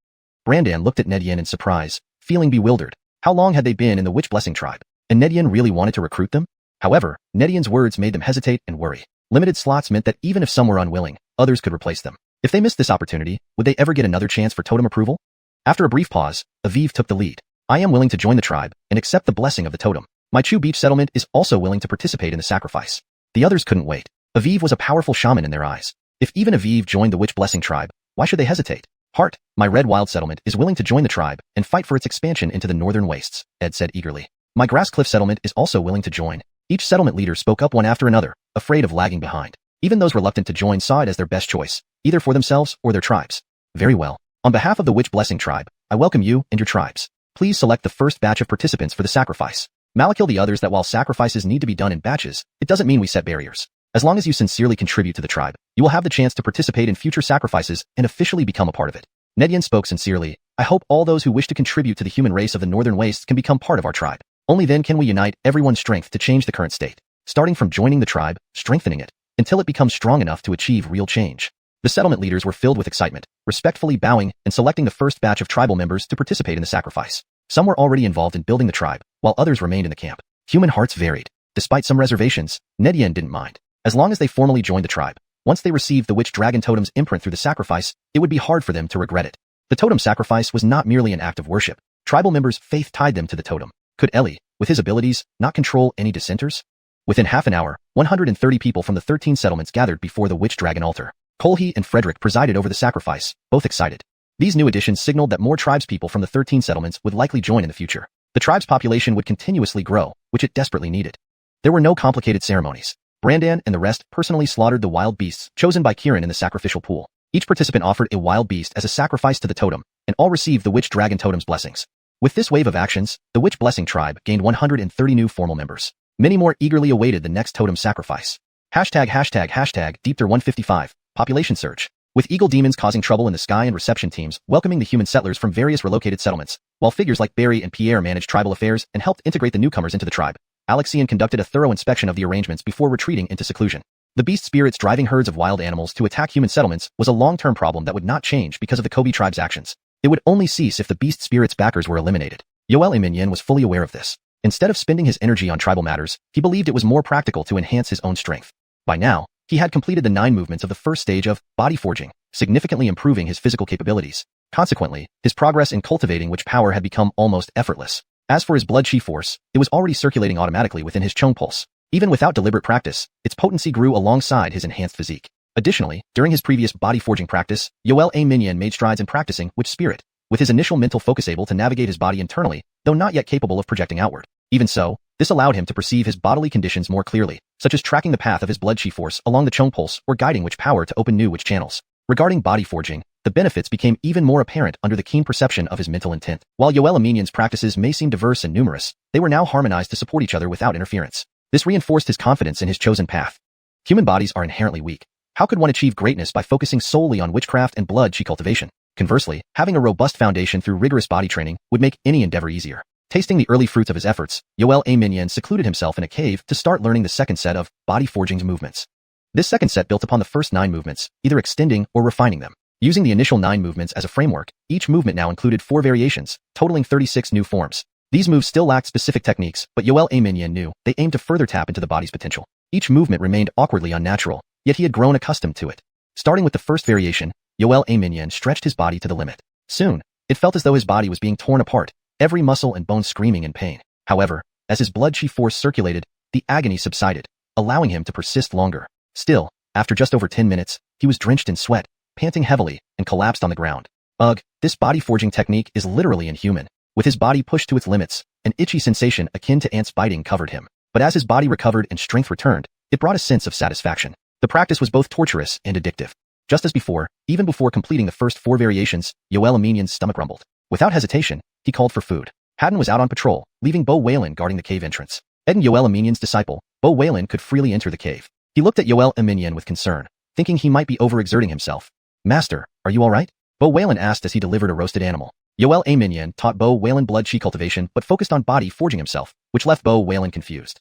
Brandan looked at Nedian in surprise, feeling bewildered. How long had they been in the Witch Blessing tribe? And Nedian really wanted to recruit them? However, Nedian's words made them hesitate and worry. Limited slots meant that even if some were unwilling, others could replace them. If they missed this opportunity, would they ever get another chance for totem approval? After a brief pause, Aviv took the lead. I am willing to join the tribe and accept the blessing of the totem. My Chu Beach settlement is also willing to participate in the sacrifice. The others couldn't wait. Aviv was a powerful shaman in their eyes. If even Aviv joined the Witch Blessing tribe, why should they hesitate? Heart, my Red Wild settlement is willing to join the tribe and fight for its expansion into the northern wastes, Ed said eagerly. My Grass Cliff settlement is also willing to join. Each settlement leader spoke up one after another, afraid of lagging behind. Even those reluctant to join saw it as their best choice, either for themselves or their tribes. Very well. On behalf of the Witch Blessing tribe, I welcome you and your tribes. Please select the first batch of participants for the sacrifice. Malakil the others that while sacrifices need to be done in batches, it doesn't mean we set barriers. As long as you sincerely contribute to the tribe, you will have the chance to participate in future sacrifices and officially become a part of it. Nedian spoke sincerely. I hope all those who wish to contribute to the human race of the Northern Wastes can become part of our tribe. Only then can we unite everyone's strength to change the current state, starting from joining the tribe, strengthening it, until it becomes strong enough to achieve real change. The settlement leaders were filled with excitement, respectfully bowing and selecting the first batch of tribal members to participate in the sacrifice. Some were already involved in building the tribe, while others remained in the camp. Human hearts varied. Despite some reservations, Nedian didn't mind. As long as they formally joined the tribe, once they received the Witch Dragon Totem's imprint through the sacrifice, it would be hard for them to regret it. The totem sacrifice was not merely an act of worship. Tribal members' faith tied them to the totem. Could Eli, with his abilities, not control any dissenters? Within half an hour, 130 people from the 13 settlements gathered before the Witch Dragon altar. Kolhi and Frederick presided over the sacrifice, both excited. These new additions signaled that more tribespeople from the 13 settlements would likely join in the future. The tribe's population would continuously grow, which it desperately needed. There were no complicated ceremonies. Brandan and the rest personally slaughtered the wild beasts chosen by Kirin in the sacrificial pool. Each participant offered a wild beast as a sacrifice to the totem, and all received the Witch Dragon Totem's blessings. With this wave of actions, the Witch Blessing tribe gained 130 new formal members. Many more eagerly awaited the next totem sacrifice. #Deepter155, population surge. With eagle demons causing trouble in the sky and reception teams welcoming the human settlers from various relocated settlements, while figures like Barry and Pierre managed tribal affairs and helped integrate the newcomers into the tribe. Alexian conducted a thorough inspection of the arrangements before retreating into seclusion. The beast spirits driving herds of wild animals to attack human settlements was a long-term problem that would not change because of the Kobe tribe's actions. It would only cease if the beast spirits' backers were eliminated. Yoel Eminyen was fully aware of this. Instead of spending his energy on tribal matters, he believed it was more practical to enhance his own strength. By now, he had completed the 9 movements of the first stage of body forging, significantly improving his physical capabilities. Consequently, his progress in cultivating witch power had become almost effortless. As for his blood chi force, it was already circulating automatically within his chung pulse. Even without deliberate practice, its potency grew alongside his enhanced physique. Additionally, during his previous body forging practice, Yoel Eminyen made strides in practicing witch spirit, with his initial mental focus able to navigate his body internally, though not yet capable of projecting outward. Even so, this allowed him to perceive his bodily conditions more clearly, such as tracking the path of his blood chi force along the chung pulse or guiding witch power to open new witch channels. Regarding body forging, the benefits became even more apparent under the keen perception of his mental intent. While Yoel Eminyen's practices may seem diverse and numerous, they were now harmonized to support each other without interference. This reinforced his confidence in his chosen path. Human bodies are inherently weak. How could one achieve greatness by focusing solely on witchcraft and blood chi cultivation? Conversely, having a robust foundation through rigorous body training would make any endeavor easier. Tasting the early fruits of his efforts, Yoel Eminyen secluded himself in a cave to start learning the second set of body forging's movements. This second set built upon the first 9 movements, either extending or refining them. Using the initial 9 movements as a framework, each movement now included 4 variations, totaling 36 new forms. These moves still lacked specific techniques, but Yoel Eminyen knew they aimed to further tap into the body's potential. Each movement remained awkwardly unnatural, yet he had grown accustomed to it. Starting with the first variation, Yoel Eminyen stretched his body to the limit. Soon, it felt as though his body was being torn apart, every muscle and bone screaming in pain. However, as his blood chi force circulated, the agony subsided, allowing him to persist longer. Still, after just over 10 minutes, he was drenched in sweat, panting heavily, and collapsed on the ground. Ugh, this body forging technique is literally inhuman. With his body pushed to its limits, an itchy sensation akin to ants biting covered him. But as his body recovered and strength returned, it brought a sense of satisfaction. The practice was both torturous and addictive. Just as before, even before completing the first 4 variations, Yoel Eminyen's stomach rumbled. Without hesitation, he called for food. Haddon was out on patrol, leaving Bo Whalen guarding the cave entrance. Ed and Yoel Eminyen's disciple, Bo Whalen could freely enter the cave. He looked at Yoel Eminyen with concern, thinking he might be overexerting himself. Master, are you alright? Bo Wayland asked as he delivered a roasted animal. Yoel A. Minyan taught Bo Wayland blood chi cultivation but focused on body forging himself, which left Bo Wayland confused.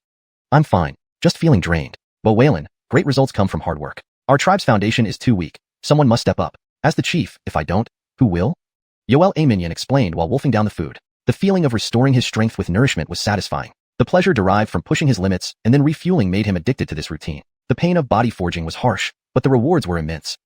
I'm fine, just feeling drained. Bo Wayland, great results come from hard work. Our tribe's foundation is too weak. Someone must step up. As the chief, if I don't, who will? Yoel A. Minyan explained while wolfing down the food. The feeling of restoring his strength with nourishment was satisfying. The pleasure derived from pushing his limits and then refueling made him addicted to this routine. The pain of body forging was harsh, but the rewards were immense.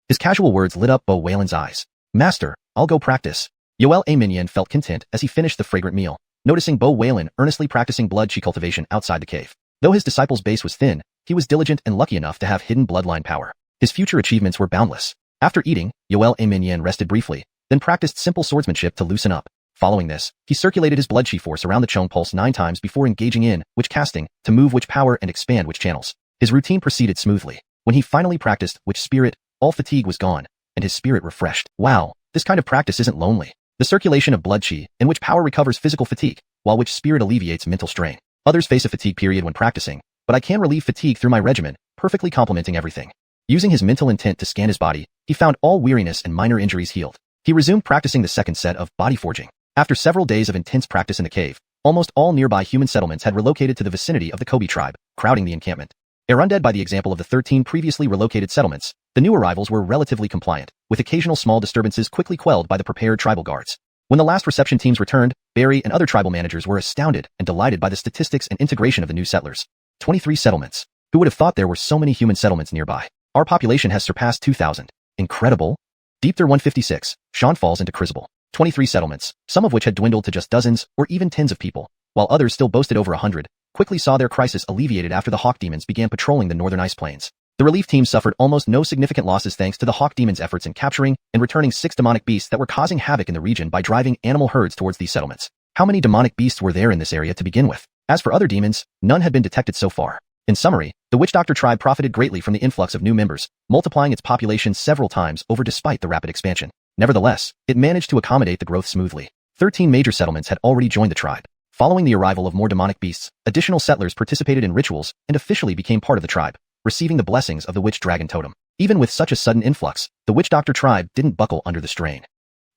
His casual words lit up Bo Wayland's eyes. Master, I'll go practice. Yoel A. Minyan felt content as he finished the fragrant meal, noticing Bo Wayland earnestly practicing blood chi cultivation outside the cave. Though his disciple's base was thin, he was diligent and lucky enough to have hidden bloodline power. His future achievements were boundless. After eating, Yoel A. Minyan rested briefly, then practiced simple swordsmanship to loosen up. Following this, he circulated his blood chi force around the Chung pulse 9 times before engaging in witch casting to move witch power and expand witch channels. His routine proceeded smoothly. When he finally practiced witch spirit, all fatigue was gone, and his spirit refreshed. Wow, this kind of practice isn't lonely. The circulation of blood chi, in which power recovers physical fatigue, while witch spirit alleviates mental strain. Others face a fatigue period when practicing, but I can relieve fatigue through my regimen, perfectly complementing everything. Using his mental intent to scan his body, he found all weariness and minor injuries healed. He resumed practicing the second set of body forging. After several days of intense practice in the cave, almost all nearby human settlements had relocated to the vicinity of the Kobe tribe, crowding the encampment. Arunded by the example of the 13 previously relocated settlements, the new arrivals were relatively compliant, with occasional small disturbances quickly quelled by the prepared tribal guards. When the last reception teams returned, Barry and other tribal managers were astounded and delighted by the statistics and integration of the new settlers. 23 settlements. Who would have thought there were so many human settlements nearby? Our population has surpassed 2,000. Incredible. Deepther 156, Sean falls into Crisable. 23 settlements, some of which had dwindled to just dozens or even tens of people, while others still boasted over 100, quickly saw their crisis alleviated after the Hawk Demons began patrolling the northern ice plains. The relief team suffered almost no significant losses thanks to the Hawk Demons' efforts in capturing and returning 6 demonic beasts that were causing havoc in the region by driving animal herds towards these settlements. How many demonic beasts were there in this area to begin with? As for other demons, none had been detected so far. In summary, the Witch Doctor tribe profited greatly from the influx of new members, multiplying its population several times over despite the rapid expansion. Nevertheless, it managed to accommodate the growth smoothly. 13 major settlements had already joined the tribe. Following the arrival of more demonic beasts, additional settlers participated in rituals and officially became part of the tribe, receiving the blessings of the Witch Dragon Totem. Even with such a sudden influx, the Witch Doctor tribe didn't buckle under the strain.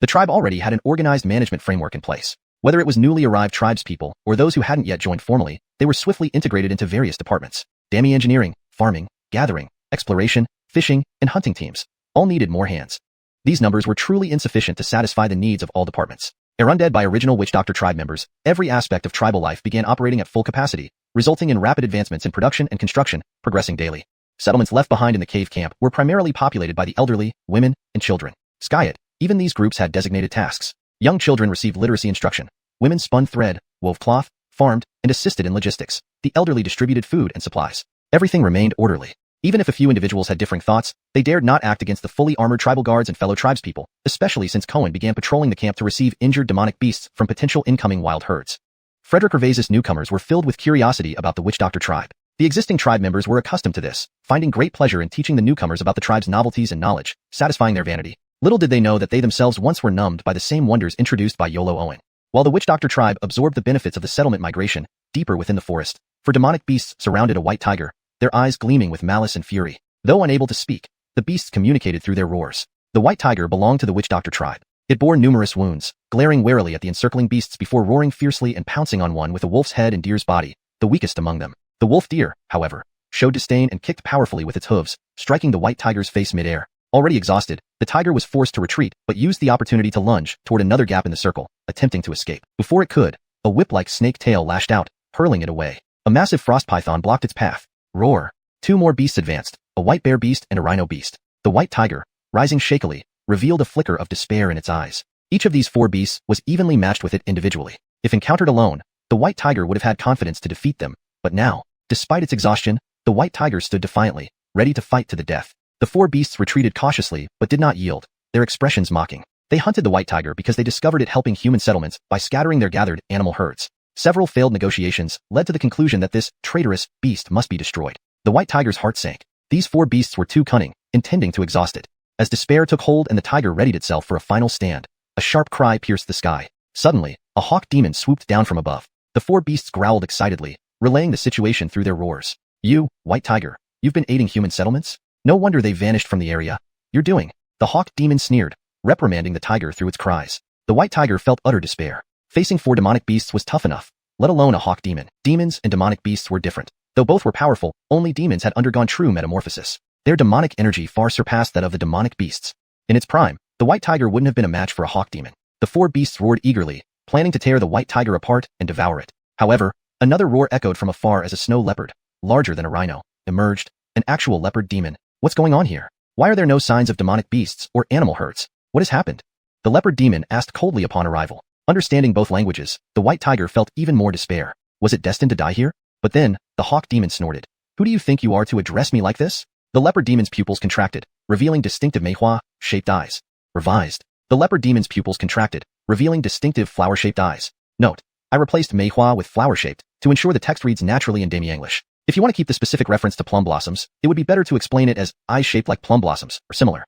The tribe already had an organized management framework in place. Whether it was newly arrived tribespeople or those who hadn't yet joined formally, they were swiftly integrated into various departments. Dami engineering, farming, gathering, exploration, fishing, and hunting teams all needed more hands. These numbers were truly insufficient to satisfy the needs of all departments. Arunded by original Witch Doctor tribe members, every aspect of tribal life began operating at full capacity, resulting in rapid advancements in production and construction, progressing daily. Settlements left behind in the cave camp were primarily populated by the elderly, women, and children. Skyet, even these groups had designated tasks. Young children received literacy instruction. Women spun thread, wove cloth, farmed, and assisted in logistics. The elderly distributed food and supplies. Everything remained orderly. Even if a few individuals had differing thoughts, they dared not act against the fully armored tribal guards and fellow tribespeople, especially since Cohen began patrolling the camp to receive injured demonic beasts from potential incoming wild herds. Frederick Gervais's newcomers were filled with curiosity about the Witch Doctor tribe. The existing tribe members were accustomed to this, finding great pleasure in teaching the newcomers about the tribe's novelties and knowledge, satisfying their vanity. Little did they know that they themselves once were numbed by the same wonders introduced by Yolo Owen. While the Witch Doctor tribe absorbed the benefits of the settlement migration, deeper within the forest, for demonic beasts surrounded a white tiger, their eyes gleaming with malice and fury. Though unable to speak, the beasts communicated through their roars. The white tiger belonged to the Witch Doctor tribe. It bore numerous wounds, glaring warily at the encircling beasts before roaring fiercely and pouncing on one with a wolf's head and deer's body, the weakest among them. The wolf deer, however, showed disdain and kicked powerfully with its hooves, striking the white tiger's face mid-air. Already exhausted, the tiger was forced to retreat but used the opportunity to lunge toward another gap in the circle, attempting to escape. Before it could, a whip-like snake tail lashed out, hurling it away. A massive frost python blocked its path. Roar! 2 more beasts advanced, a white bear beast and a rhino beast. The white tiger, rising shakily, revealed a flicker of despair in its eyes. Each of these 4 beasts was evenly matched with it individually. If encountered alone, the white tiger would have had confidence to defeat them, but now, despite its exhaustion, the white tiger stood defiantly, ready to fight to the death. The 4 beasts retreated cautiously but did not yield, their expressions mocking. They hunted the white tiger because they discovered it helping human settlements by scattering their gathered animal herds. Several failed negotiations led to the conclusion that this traitorous beast must be destroyed. The white tiger's heart sank. These 4 beasts were too cunning, intending to exhaust it. As despair took hold and the tiger readied itself for a final stand, a sharp cry pierced the sky. Suddenly, a hawk demon swooped down from above. The 4 beasts growled excitedly, relaying the situation through their roars. You, white tiger, you've been aiding human settlements? No wonder they vanished from the area. You're doing The hawk demon sneered, reprimanding the tiger through its cries. The white tiger felt utter despair. Facing 4 demonic beasts was tough enough, let alone a hawk demon. Demons and demonic beasts were different. Though both were powerful, only demons had undergone true metamorphosis. Their demonic energy far surpassed that of the demonic beasts. In its prime, the white tiger wouldn't have been a match for a hawk demon. The 4 beasts roared eagerly, planning to tear the white tiger apart and devour it. However, another roar echoed from afar as a snow leopard, larger than a rhino, emerged, an actual leopard demon. What's going on here? Why are there no signs of demonic beasts or animal herds? What has happened? The leopard demon asked coldly upon arrival. Understanding both languages, the white tiger felt even more despair. Was it destined to die here? But then, the hawk demon snorted. Who do you think you are to address me like this? The leopard demon's pupils contracted, revealing distinctive mehua-shaped eyes. Revised. The leopard demon's pupils contracted, revealing distinctive flower-shaped eyes. Note: I replaced mehua with flower-shaped to ensure the text reads naturally in Demi-English. If you want to keep the specific reference to plum blossoms, it would be better to explain it as eyes shaped like plum blossoms, or similar.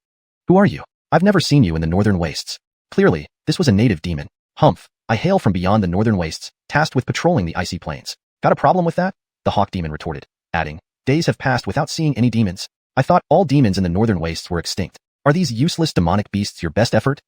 Who are you? I've never seen you in the northern wastes. Clearly, this was a native demon. Humph, I hail from beyond the northern wastes, tasked with patrolling the icy plains. Got a problem with that? The hawk demon retorted, adding, days have passed without seeing any demons. I thought all demons in the northern wastes were extinct. Are these useless demonic beasts your best effort?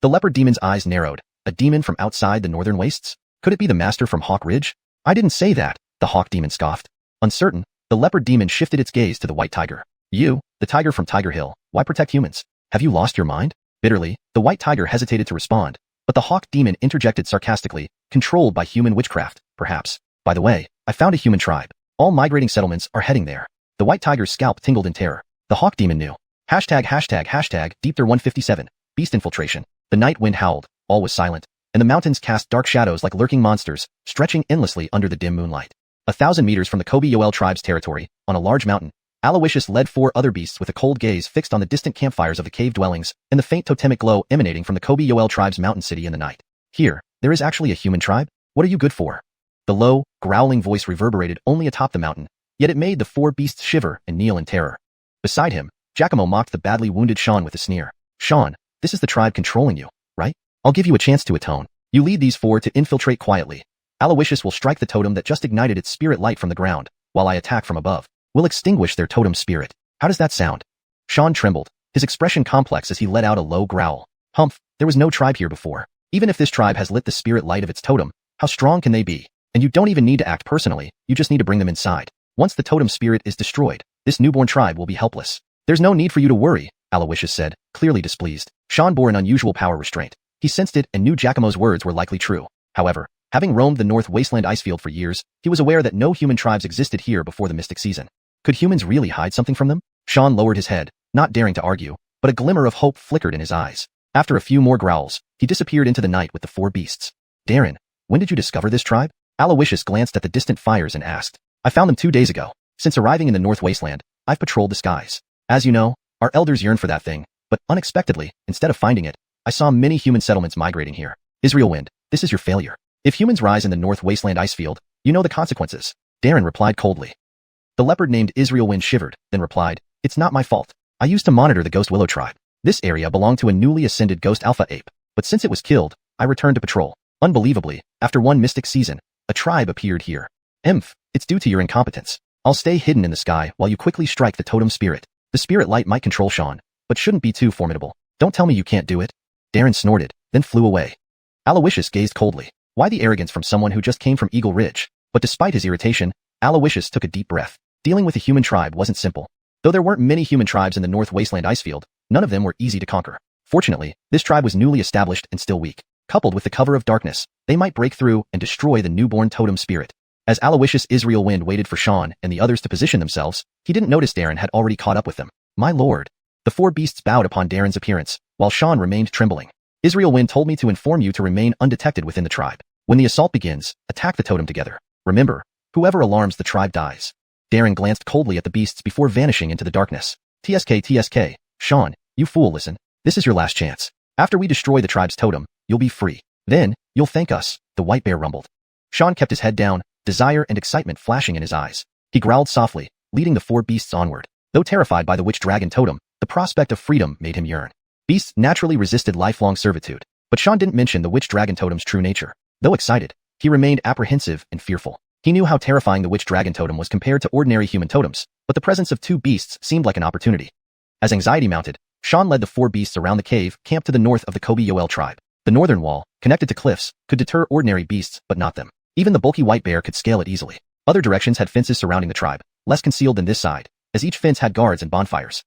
The leopard demon's eyes narrowed. A demon from outside the northern wastes? Could it be the master from Hawk Ridge? I didn't say that, the hawk demon scoffed. Uncertain, the leopard demon shifted its gaze to the white tiger. You, the tiger from Tiger Hill, why protect humans? Have you lost your mind? Bitterly, the white tiger hesitated to respond, but the hawk demon interjected sarcastically, controlled by human witchcraft, perhaps. By the way, I found a human tribe. All migrating settlements are heading there. The white tiger's scalp tingled in terror. The hawk demon knew. ###Deepther157, beast infiltration. The night wind howled, all was silent, and the mountains cast dark shadows like lurking monsters, stretching endlessly under the dim moonlight. 1,000 meters from the Kobe-Yoel tribe's territory, on a large mountain, Aloysius led 4 other beasts with a cold gaze fixed on the distant campfires of the cave dwellings and the faint totemic glow emanating from the Kobe-Yoel tribe's mountain city in the night. Here, there is actually a human tribe? What are you good for? The low, growling voice reverberated only atop the mountain, yet it made the 4 beasts shiver and kneel in terror. Beside him, Giacomo mocked the badly wounded Sean with a sneer. Sean, this is the tribe controlling you, right? I'll give you a chance to atone. You lead these 4 to infiltrate quietly. Aloysius will strike the totem that just ignited its spirit light from the ground, while I attack from above. We'll extinguish their totem spirit. How does that sound? Sean trembled, his expression complex as he let out a low growl. Humph, there was no tribe here before. Even if this tribe has lit the spirit light of its totem, how strong can they be? And you don't even need to act personally, you just need to bring them inside. Once the totem spirit is destroyed, this newborn tribe will be helpless. There's no need for you to worry, Aloysius said, clearly displeased. Sean bore an unusual power restraint. He sensed it and knew Giacomo's words were likely true. However, having roamed the North Wasteland icefield for years, he was aware that no human tribes existed here before the Mystic Season. Could humans really hide something from them? Sean lowered his head, not daring to argue, but a glimmer of hope flickered in his eyes. After a few more growls, he disappeared into the night with the 4 beasts. Darren, when did you discover this tribe? Aloysius glanced at the distant fires and asked. I found them 2 days ago. Since arriving in the North Wasteland, I've patrolled the skies. As you know, our elders yearned for that thing, but unexpectedly, instead of finding it, I saw many human settlements migrating here. Israel Wind, this is your failure. If humans rise in the North Wasteland icefield, you know the consequences. Darren replied coldly. The leopard named Israel Wind shivered, then replied, it's not my fault. I used to monitor the Ghost Willow tribe. This area belonged to a newly ascended Ghost Alpha ape, but since it was killed, I returned to patrol. Unbelievably, after one mystic season, a tribe appeared here. It's due to your incompetence. I'll stay hidden in the sky while you quickly strike the totem spirit. The spirit light might control Sean, but shouldn't be too formidable. Don't tell me you can't do it. Darren snorted, then flew away. Aloysius gazed coldly. Why the arrogance from someone who just came from Eagle Ridge? But despite his irritation, Aloysius took a deep breath. Dealing with a human tribe wasn't simple. Though there weren't many human tribes in the North Wasteland icefield, none of them were easy to conquer. Fortunately, this tribe was newly established and still weak. Coupled with the cover of darkness, they might break through and destroy the newborn totem spirit. As Aloysius Israel Wind waited for Sean and the others to position themselves, he didn't notice Darren had already caught up with them. My lord. The 4 beasts bowed upon Darren's appearance, while Sean remained trembling. Israel Wind told me to inform you to remain undetected within the tribe. When the assault begins, attack the totem together. Remember, whoever alarms the tribe dies. Darren glanced coldly at the beasts before vanishing into the darkness. TSK, Sean, you fool, listen. This is your last chance. After we destroy the tribe's totem, you'll be free. Then, you'll thank us, the white bear rumbled. Sean kept his head down, desire and excitement flashing in his eyes. He growled softly, leading the 4 beasts onward. Though terrified by the witch dragon totem, the prospect of freedom made him yearn. Beasts naturally resisted lifelong servitude, but Sean didn't mention the witch dragon totem's true nature. Though excited, he remained apprehensive and fearful. He knew how terrifying the witch dragon totem was compared to ordinary human totems, but the presence of 2 beasts seemed like an opportunity. As anxiety mounted, Sean led the 4 beasts around the cave camped to the north of the Yoel tribe. The northern wall, connected to cliffs, could deter ordinary beasts, but not them. Even the bulky white bear could scale it easily. Other directions had fences surrounding the tribe, less concealed than this side, as each fence had guards and bonfires.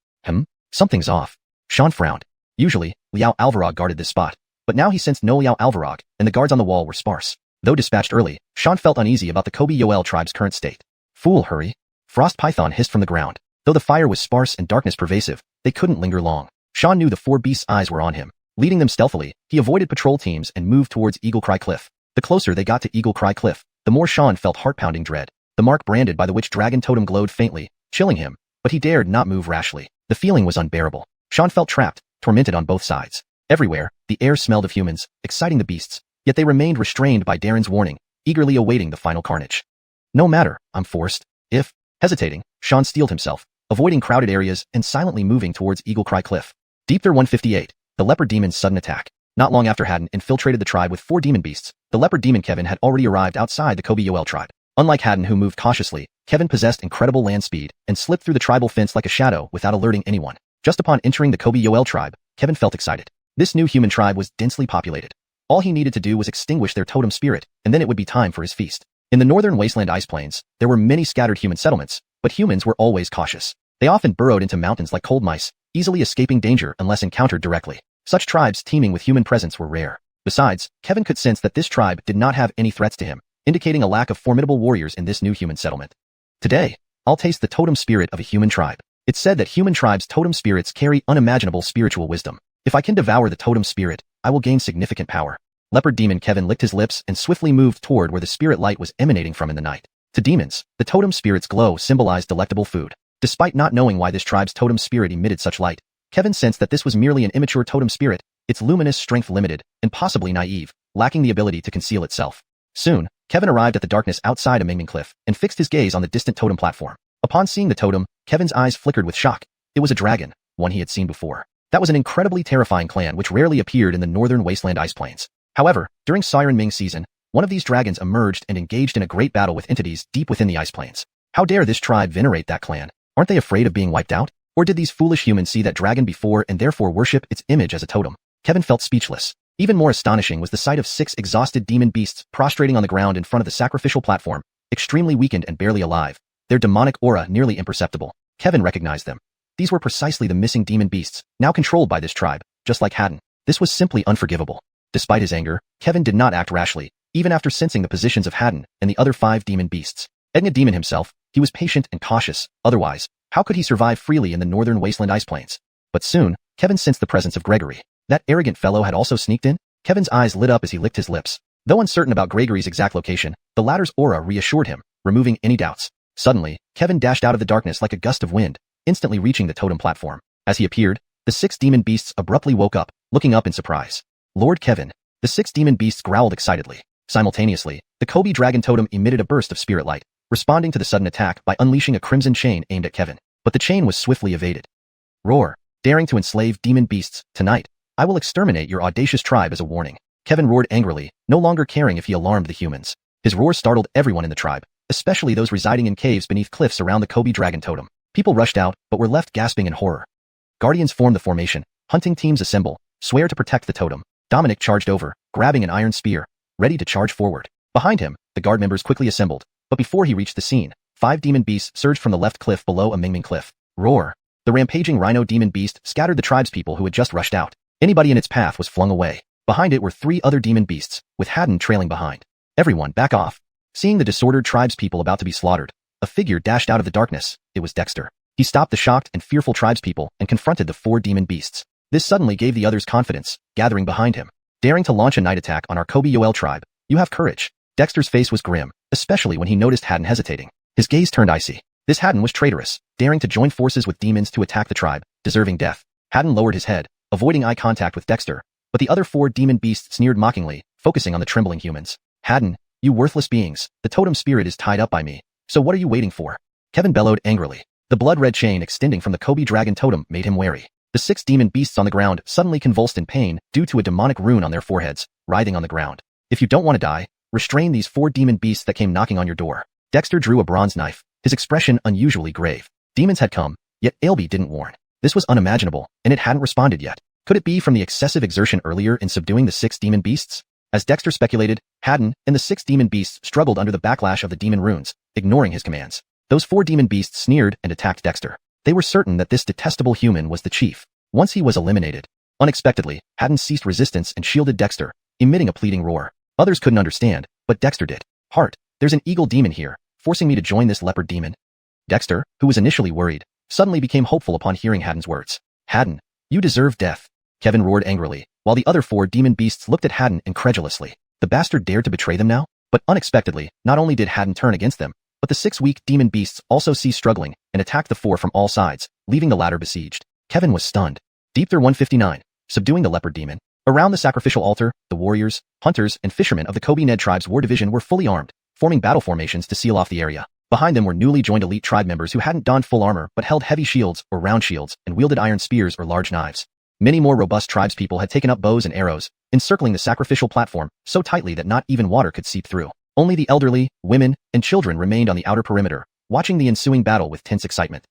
Something's off. Sean frowned. Usually, Liao Alvarog guarded this spot, but now he sensed no Liao Alvarog, and the guards on the wall were sparse. Though dispatched early, Sean felt uneasy about the Yoel tribe's current state. Fool, hurry. Frost Python hissed from the ground. Though the fire was sparse and darkness pervasive, they couldn't linger long. Sean knew the 4 beasts' eyes were on him. Leading them stealthily, he avoided patrol teams and moved towards Eagle Cry Cliff. The closer they got to Eagle Cry Cliff, the more Sean felt heart-pounding dread. The mark branded by the witch dragon totem glowed faintly, chilling him, but he dared not move rashly. The feeling was unbearable. Sean felt trapped, tormented on both sides. Everywhere, the air smelled of humans, exciting the beasts, yet they remained restrained by Darren's warning, eagerly awaiting the final carnage. No matter, I'm forced. If, hesitating, Sean steeled himself, avoiding crowded areas and silently moving towards Eagle Cry Cliff. Deep there 158, the leopard demon's sudden attack. Not long after Haddon infiltrated the tribe with 4 demon beasts, the leopard demon Kevin had already arrived outside the Yoel tribe. Unlike Haddon, who moved cautiously, Kevin possessed incredible land speed and slipped through the tribal fence like a shadow without alerting anyone. Just upon entering the Yoel tribe, Kevin felt excited. This new human tribe was densely populated. All he needed to do was extinguish their totem spirit, and then it would be time for his feast. In the northern wasteland ice plains, there were many scattered human settlements, but humans were always cautious. They often burrowed into mountains like cold mice, easily escaping danger unless encountered directly. Such tribes teeming with human presence were rare. Besides, Kevin could sense that this tribe did not have any threats to him, indicating a lack of formidable warriors in this new human settlement. Today, I'll taste the totem spirit of a human tribe. It's said that human tribes' totem spirits carry unimaginable spiritual wisdom. If I can devour the totem spirit, I will gain significant power. Leopard demon Kevin licked his lips and swiftly moved toward where the spirit light was emanating from in the night. To demons, the totem spirit's glow symbolized delectable food. Despite not knowing why this tribe's totem spirit emitted such light, Kevin sensed that this was merely an immature totem spirit, its luminous strength limited, and possibly naive, lacking the ability to conceal itself. Soon, Kevin arrived at the darkness outside a Mingming cliff and fixed his gaze on the distant totem platform. Upon seeing the totem, Kevin's eyes flickered with shock. It was a dragon, one he had seen before. That was an incredibly terrifying clan which rarely appeared in the northern wasteland ice plains. However, during Siren Ming season, one of these dragons emerged and engaged in a great battle with entities deep within the ice plains. How dare this tribe venerate that clan? Aren't they afraid of being wiped out? Or did these foolish humans see that dragon before and therefore worship its image as a totem? Kevin felt speechless. Even more astonishing was the sight of 6 exhausted demon beasts prostrating on the ground in front of the sacrificial platform, extremely weakened and barely alive, their demonic aura nearly imperceptible. Kevin recognized them. These were precisely the missing demon beasts, now controlled by this tribe, just like Haddon. This was simply unforgivable. Despite his anger, Kevin did not act rashly, even after sensing the positions of Haddon and the other 5 demon beasts. Being a demon himself, he was patient and cautious, otherwise, how could he survive freely in the northern wasteland ice plains? But soon, Kevin sensed the presence of Gregory. That arrogant fellow had also sneaked in? Kevin's eyes lit up as he licked his lips. Though uncertain about Gregory's exact location, the latter's aura reassured him, removing any doubts. Suddenly, Kevin dashed out of the darkness like a gust of wind, instantly reaching the totem platform. As he appeared, the 6 demon beasts abruptly woke up, looking up in surprise. Lord Kevin. The 6 demon beasts growled excitedly. Simultaneously, the Kobe dragon totem emitted a burst of spirit light, responding to the sudden attack by unleashing a crimson chain aimed at Kevin. But the chain was swiftly evaded. Roar. Daring to enslave demon beasts, tonight, I will exterminate your audacious tribe as a warning. Kevin roared angrily, no longer caring if he alarmed the humans. His roar startled everyone in the tribe, especially those residing in caves beneath cliffs around the Kobe dragon totem. People rushed out, but were left gasping in horror. Guardians formed the formation, hunting teams assemble, swear to protect the totem. Dominic charged over, grabbing an iron spear, ready to charge forward. Behind him, the guard members quickly assembled, but before he reached the scene, 5 demon beasts surged from the left cliff below a Mingming cliff. Roar. The rampaging rhino demon beast scattered the tribespeople who had just rushed out. Anybody in its path was flung away. Behind it were 3 other demon beasts, with Haddon trailing behind. Everyone back off. Seeing the disordered tribespeople about to be slaughtered, a figure dashed out of the darkness. It was Dexter. He stopped the shocked and fearful tribespeople and confronted the 4 demon beasts. This suddenly gave the others confidence, gathering behind him. Daring to launch a night attack on our Yoel tribe, you have courage. Dexter's face was grim, especially when he noticed Haddon hesitating. His gaze turned icy. This Haddon was traitorous, daring to join forces with demons to attack the tribe, deserving death. Haddon lowered his head, avoiding eye contact with Dexter, but the other 4 demon beasts sneered mockingly, focusing on the trembling humans. Haddon, you worthless beings, the totem spirit is tied up by me, so what are you waiting for? Kevin bellowed angrily. The blood-red chain extending from the Kobe dragon totem made him wary. The 6 demon beasts on the ground suddenly convulsed in pain due to a demonic rune on their foreheads, writhing on the ground. If you don't want to die, restrain these 4 demon beasts that came knocking on your door. Dexter drew a bronze knife, his expression unusually grave. Demons had come, yet Ailby didn't warn. This was unimaginable, and it hadn't responded yet. Could it be from the excessive exertion earlier in subduing the 6 demon beasts? As Dexter speculated, Haddon and the 6 demon beasts struggled under the backlash of the demon runes, ignoring his commands. Those 4 demon beasts sneered and attacked Dexter. They were certain that this detestable human was the chief. Once he was eliminated, unexpectedly, Haddon ceased resistance and shielded Dexter, emitting a pleading roar. Others couldn't understand, but Dexter did. Heart, there's an eagle demon here, forcing me to join this leopard demon. Dexter, who was initially worried, suddenly became hopeful upon hearing Haddon's words. Haddon, you deserve death. Kevin roared angrily, while the other 4 demon beasts looked at Haddon incredulously. The bastard dared to betray them now? But unexpectedly, not only did Haddon turn against them, but the 6 weak demon beasts also ceased struggling and attacked the 4 from all sides, leaving the latter besieged. Kevin was stunned. Deepther 159, subduing the leopard demon. Around the sacrificial altar, the warriors, hunters, and fishermen of the Kobe Ned tribe's war division were fully armed, forming battle formations to seal off the area. Behind them were newly joined elite tribe members who hadn't donned full armor but held heavy shields or round shields and wielded iron spears or large knives. Many more robust tribespeople had taken up bows and arrows, encircling the sacrificial platform so tightly that not even water could seep through. Only the elderly, women, and children remained on the outer perimeter, watching the ensuing battle with tense excitement.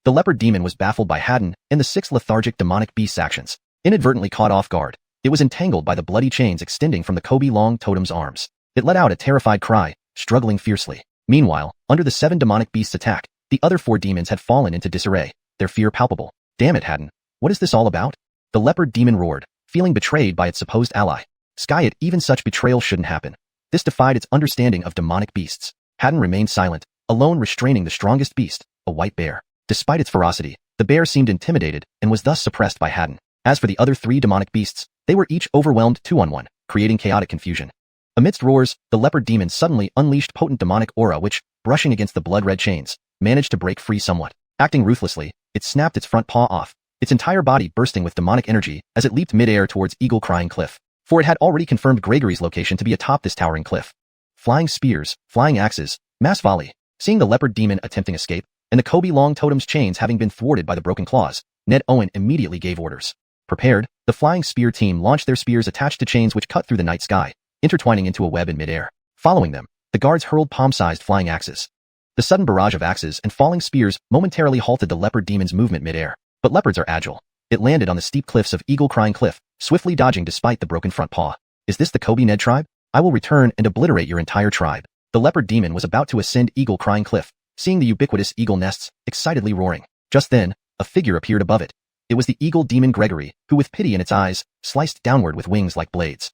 The leopard demon was baffled by Haddon and the 6 lethargic demonic beasts' actions. Inadvertently caught off guard, it was entangled by the bloody chains extending from the Kobe long totem's arms. It let out a terrified cry, struggling fiercely. Meanwhile, under the 7 demonic beasts' attack, the other 4 demons had fallen into disarray, their fear palpable. Damn it, Haddon. What is this all about? The leopard demon roared, feeling betrayed by its supposed ally. Sky, even such betrayal shouldn't happen. This defied its understanding of demonic beasts. Haddon remained silent, alone restraining the strongest beast, a white bear. Despite its ferocity, the bear seemed intimidated and was thus suppressed by Haddon. As for the other 3 demonic beasts, they were each overwhelmed 2-on-1, creating chaotic confusion. Amidst roars, the leopard demon suddenly unleashed potent demonic aura which, brushing against the blood-red chains, managed to break free somewhat. Acting ruthlessly, it snapped its front paw off, its entire body bursting with demonic energy as it leaped mid-air towards Eagle Crying Cliff. For it had already confirmed Gregory's location to be atop this towering cliff. Flying spears, flying axes, mass volley. Seeing the leopard demon attempting escape, and the Kobe long totem's chains having been thwarted by the broken claws, Ned Owen immediately gave orders. Prepared, the flying spear team launched their spears attached to chains which cut through the night sky, intertwining into a web in midair. Following them, the guards hurled palm-sized flying axes. The sudden barrage of axes and falling spears momentarily halted the leopard demon's movement midair. But leopards are agile. It landed on the steep cliffs of Eagle Crying Cliff, swiftly dodging despite the broken front paw. Is this the Kobe Ned tribe? I will return and obliterate your entire tribe. The leopard demon was about to ascend Eagle Crying Cliff, seeing the ubiquitous eagle nests, excitedly roaring. Just then, a figure appeared above it. It was the eagle demon Gregory, who with pity in its eyes, sliced downward with wings like blades.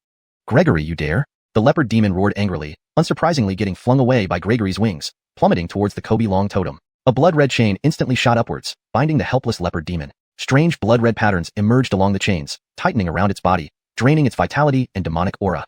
Gregory, you dare? The leopard demon roared angrily, unsurprisingly getting flung away by Gregory's wings, plummeting towards the Kobe long totem. A blood-red chain instantly shot upwards, binding the helpless leopard demon. Strange blood-red patterns emerged along the chains, tightening around its body, draining its vitality and demonic aura.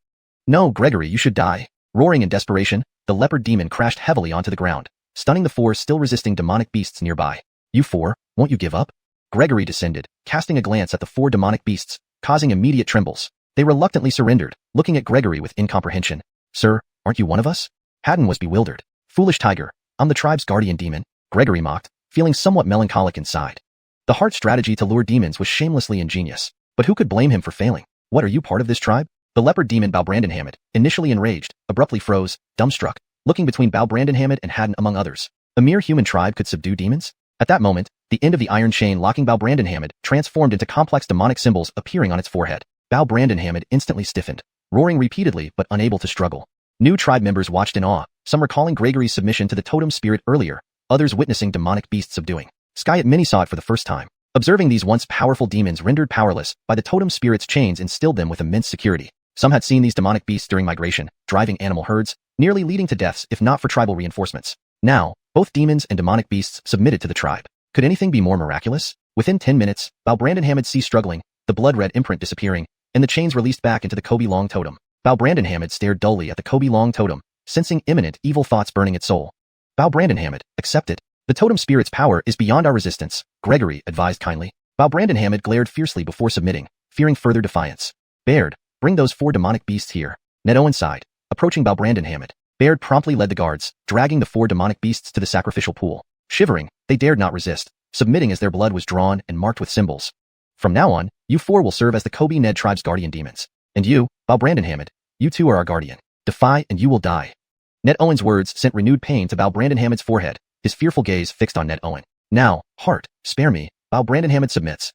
No, Gregory, you should die. Roaring in desperation, the leopard demon crashed heavily onto the ground, stunning the 4 still resisting demonic beasts nearby. You 4, won't you give up? Gregory descended, casting a glance at the 4 demonic beasts, causing immediate trembles. They reluctantly surrendered, looking at Gregory with incomprehension. Sir, aren't you one of us? Haddon was bewildered. Foolish tiger, I'm the tribe's guardian demon, Gregory mocked, feeling somewhat melancholic inside. The heart strategy to lure demons was shamelessly ingenious, but who could blame him for failing? What, are you part of this tribe? The leopard demon Balbrandonhammett, initially enraged, abruptly froze, dumbstruck, looking between Balbrandonhammett and Haddon among others. A mere human tribe could subdue demons? At that moment, the end of the iron chain locking Balbrandonhammett transformed into complex demonic symbols appearing on its forehead. Balbrandonhammett instantly stiffened, roaring repeatedly but unable to struggle. New tribe members watched in awe, some recalling Gregory's submission to the totem spirit earlier, others witnessing demonic beasts subduing. Sky at many saw it for the first time. Observing these once powerful demons rendered powerless by the totem spirit's chains instilled them with immense security. Some had seen these demonic beasts during migration, driving animal herds, nearly leading to deaths if not for tribal reinforcements. Now, both demons and demonic beasts submitted to the tribe. Could anything be more miraculous? Within 10 minutes, Balbrandonhammett ceased struggling, the blood-red imprint disappearing, and the chains released back into the Kobe long totem. Balbrandonhammett stared dully at the Kobe long totem, sensing imminent evil thoughts burning its soul. Balbrandonhammett, accept it. The totem spirit's power is beyond our resistance, Gregory advised kindly. Balbrandonhammett glared fiercely before submitting, fearing further defiance. Baird, bring those 4 demonic beasts here. Ned Owen sighed, approaching Balbrandonhammett. Baird promptly led the guards, dragging the 4 demonic beasts to the sacrificial pool. Shivering, they dared not resist, submitting as their blood was drawn and marked with symbols. From now on, you 4 will serve as the Kobe Ned tribe's guardian demons. And you, Balbrandonhammett, you too are our guardian. Defy and you will die. Ned Owen's words sent renewed pain to Balbrandonhammett's forehead, his fearful gaze fixed on Ned Owen. Now, heart, spare me, Brandonhamid submits.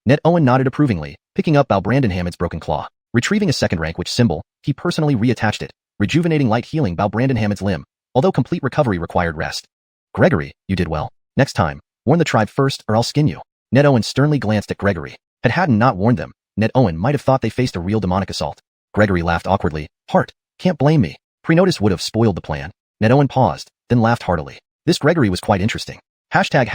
Ned Owen nodded approvingly, picking up Brandonhamid's broken claw. Retrieving a second rank witch symbol, he personally reattached it, rejuvenating light healing Brandonhamid's limb, although complete recovery required rest. Gregory, you did well. Next time, warn the tribe first or I'll skin you. Ned Owen sternly glanced at Gregory. Had Haddon not warned them, Ned Owen might have thought they faced a real demonic assault. Gregory laughed awkwardly. Hart, can't blame me. Pre-notice would have spoiled the plan. Ned Owen paused, then laughed heartily. This Gregory was quite interesting. Hashtag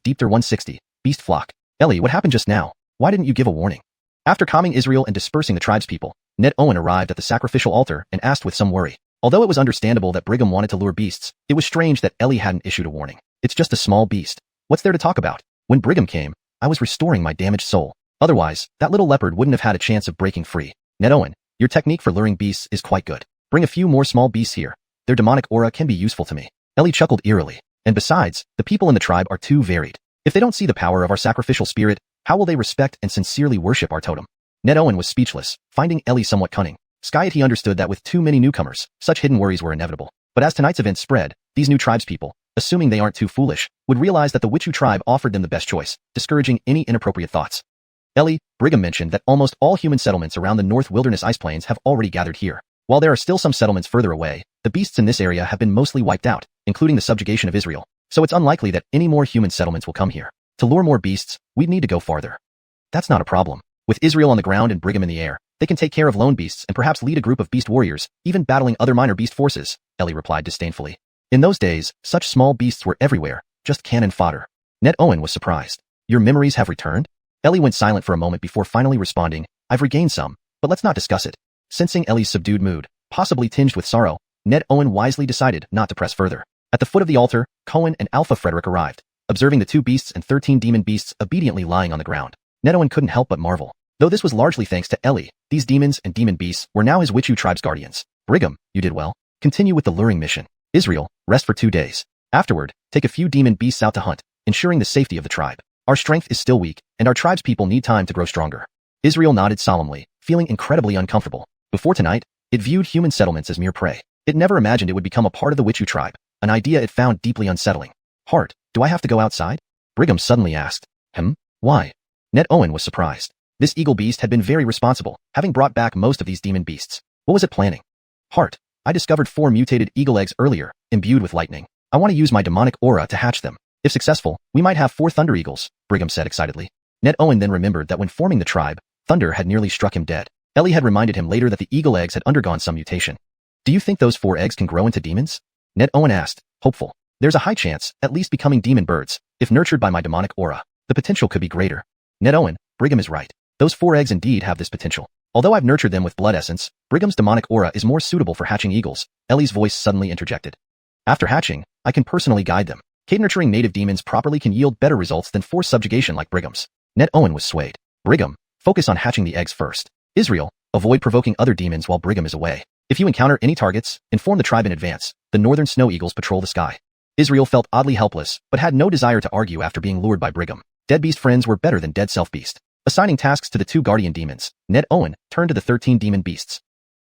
Deepter160, Beast Flock. Ellie, what happened just now? Why didn't you give a warning? After calming Israel and dispersing the tribespeople, Ned Owen arrived at the sacrificial altar and asked with some worry. Although it was understandable that Brigham wanted to lure beasts, it was strange that Ellie hadn't issued a warning. It's just a small beast. What's there to talk about? When Brigham came, I was restoring my damaged soul. Otherwise, that little leopard wouldn't have had a chance of breaking free. Ned Owen, your technique for luring beasts is quite good. Bring a few more small beasts here. Their demonic aura can be useful to me. Ellie chuckled eerily. And besides, the people in the tribe are too varied. If they don't see the power of our sacrificial spirit, how will they respect and sincerely worship our totem? Ned Owen was speechless, finding Ellie somewhat cunning. He understood that with too many newcomers, such hidden worries were inevitable. But as tonight's event spread, these new tribespeople, assuming they aren't too foolish, would realize that the Witchu tribe offered them the best choice, discouraging any inappropriate thoughts. Ellie, Brigham mentioned that almost all human settlements around the North Wilderness Ice Plains have already gathered here. While there are still some settlements further away, the beasts in this area have been mostly wiped out, including the subjugation of Israel. So it's unlikely that any more human settlements will come here. To lure more beasts, we'd need to go farther. That's not a problem. With Israel on the ground and Brigham in the air, they can take care of lone beasts and perhaps lead a group of beast warriors, even battling other minor beast forces, Ellie replied disdainfully. In those days, such small beasts were everywhere, just cannon fodder. Ned Owen was surprised. Your memories have returned? Ellie went silent for a moment before finally responding, I've regained some, but let's not discuss it. Sensing Ellie's subdued mood, possibly tinged with sorrow, Ned Owen wisely decided not to press further. At the foot of the altar, Cohen and Alpha Frederick arrived, observing the 2 beasts and 13 demon beasts obediently lying on the ground. Ned Owen couldn't help but marvel. Though this was largely thanks to Ellie, these demons and demon beasts were now his Witchu tribe's guardians. Brigham, you did well. Continue with the luring mission. Israel, rest for 2 days. Afterward, take a few demon beasts out to hunt, ensuring the safety of the tribe. Our strength is still weak, and our tribe's people need time to grow stronger. Israel nodded solemnly, feeling incredibly uncomfortable. Before tonight, it viewed human settlements as mere prey. It never imagined it would become a part of the Witchu tribe, an idea it found deeply unsettling. Hart, do I have to go outside? Brigham suddenly asked. Why? Ned Owen was surprised. This eagle beast had been very responsible, having brought back most of these demon beasts. What was it planning? Hart, I discovered 4 mutated eagle eggs earlier, imbued with lightning. I want to use my demonic aura to hatch them. If successful, we might have 4 thunder eagles, Brigham said excitedly. Ned Owen then remembered that when forming the tribe, thunder had nearly struck him dead. Ellie had reminded him later that the eagle eggs had undergone some mutation. Do you think those 4 eggs can grow into demons? Ned Owen asked, hopeful. There's a high chance, at least becoming demon birds, if nurtured by my demonic aura. The potential could be greater. Ned Owen, Brigham is right. Those 4 eggs indeed have this potential. Although I've nurtured them with blood essence, Brigham's demonic aura is more suitable for hatching eagles, Ellie's voice suddenly interjected. After hatching, I can personally guide them. Nurturing native demons properly can yield better results than forced subjugation like Brigham's. Ned Owen was swayed. Brigham, focus on hatching the eggs first. Israel, avoid provoking other demons while Brigham is away. If you encounter any targets, inform the tribe in advance. The northern snow eagles patrol the sky. Israel felt oddly helpless, but had no desire to argue after being lured by Brigham. Dead beast friends were better than dead self-beast. Assigning tasks to the 2 guardian demons, Ned Owen turned to the 13 demon beasts.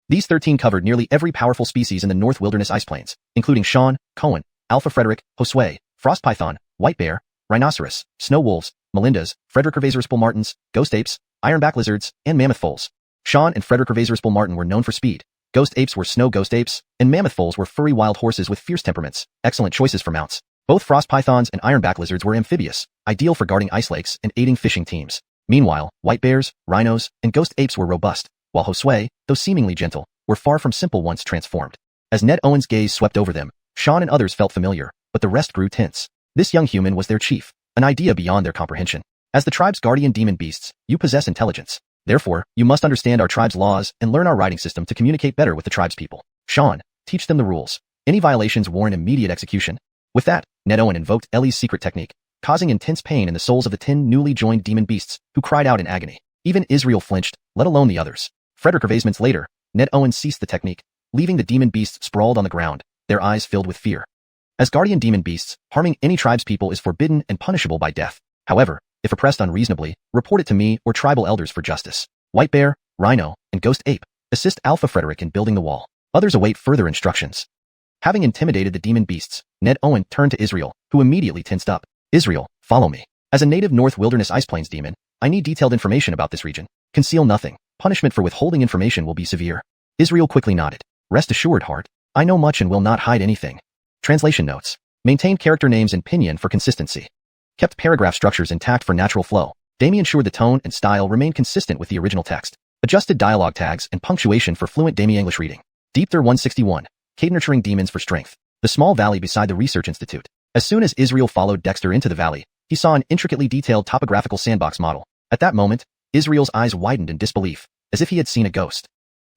These 13 covered nearly every powerful species in the North Wilderness Ice Plains, including Sean, Cohen, Alpha Frederick, Josue, Frost Python, White Bear, Rhinoceros, Snow Wolves, Melindas, Frederick Curvaceous Martins, Ghost Apes, Ironback Lizards, and Mammoth Foals. Sean and Frederick Curvaceous Martin were known for speed. Ghost Apes were snow ghost apes, and Mammoth Foals were furry wild horses with fierce temperaments, excellent choices for mounts. Both Frost Pythons and Ironback Lizards were amphibious, ideal for guarding ice lakes and aiding fishing teams. Meanwhile, White Bears, Rhinos, and Ghost Apes were robust, while Josue, though seemingly gentle, were far from simple once transformed. As Ned Owen's gaze swept over them, Sean and others felt familiar, but the rest grew tense. This young human was their chief, an idea beyond their comprehension. As the tribe's guardian demon beasts, you possess intelligence. Therefore, you must understand our tribe's laws and learn our writing system to communicate better with the tribe's people. Sean, teach them the rules. Any violations warrant immediate execution. With that, Ned Owen invoked Ellie's secret technique, causing intense pain in the souls of the 10 newly joined demon beasts, who cried out in agony. Even Israel flinched, let alone the others. Frederick Curvaceous later, Ned Owen ceased the technique, leaving the demon beasts sprawled on the ground, their eyes filled with fear. As guardian demon beasts, harming any tribe's people is forbidden and punishable by death. However, if oppressed unreasonably, report it to me or tribal elders for justice. White Bear, Rhino, and Ghost Ape, assist Alpha Frederick in building the wall. Others await further instructions. Having intimidated the demon beasts, Ned Owen turned to Israel, who immediately tensed up. Israel, follow me. As a native North Wilderness Ice Plains demon, I need detailed information about this region. Conceal nothing. Punishment for withholding information will be severe. Israel quickly nodded. Rest assured, Heart. I know much and will not hide anything. Translation notes. Maintained character names in Pinyin for consistency. Kept paragraph structures intact for natural flow. Damien ensured the tone and style remained consistent with the original text. Adjusted dialogue tags and punctuation for fluent Damien English reading. Deepther 161. Cade nurturing demons for strength. The small valley beside the research institute. As soon as Israel followed Dexter into the valley, he saw an intricately detailed topographical sandbox model. At that moment, Israel's eyes widened in disbelief, as if he had seen a ghost.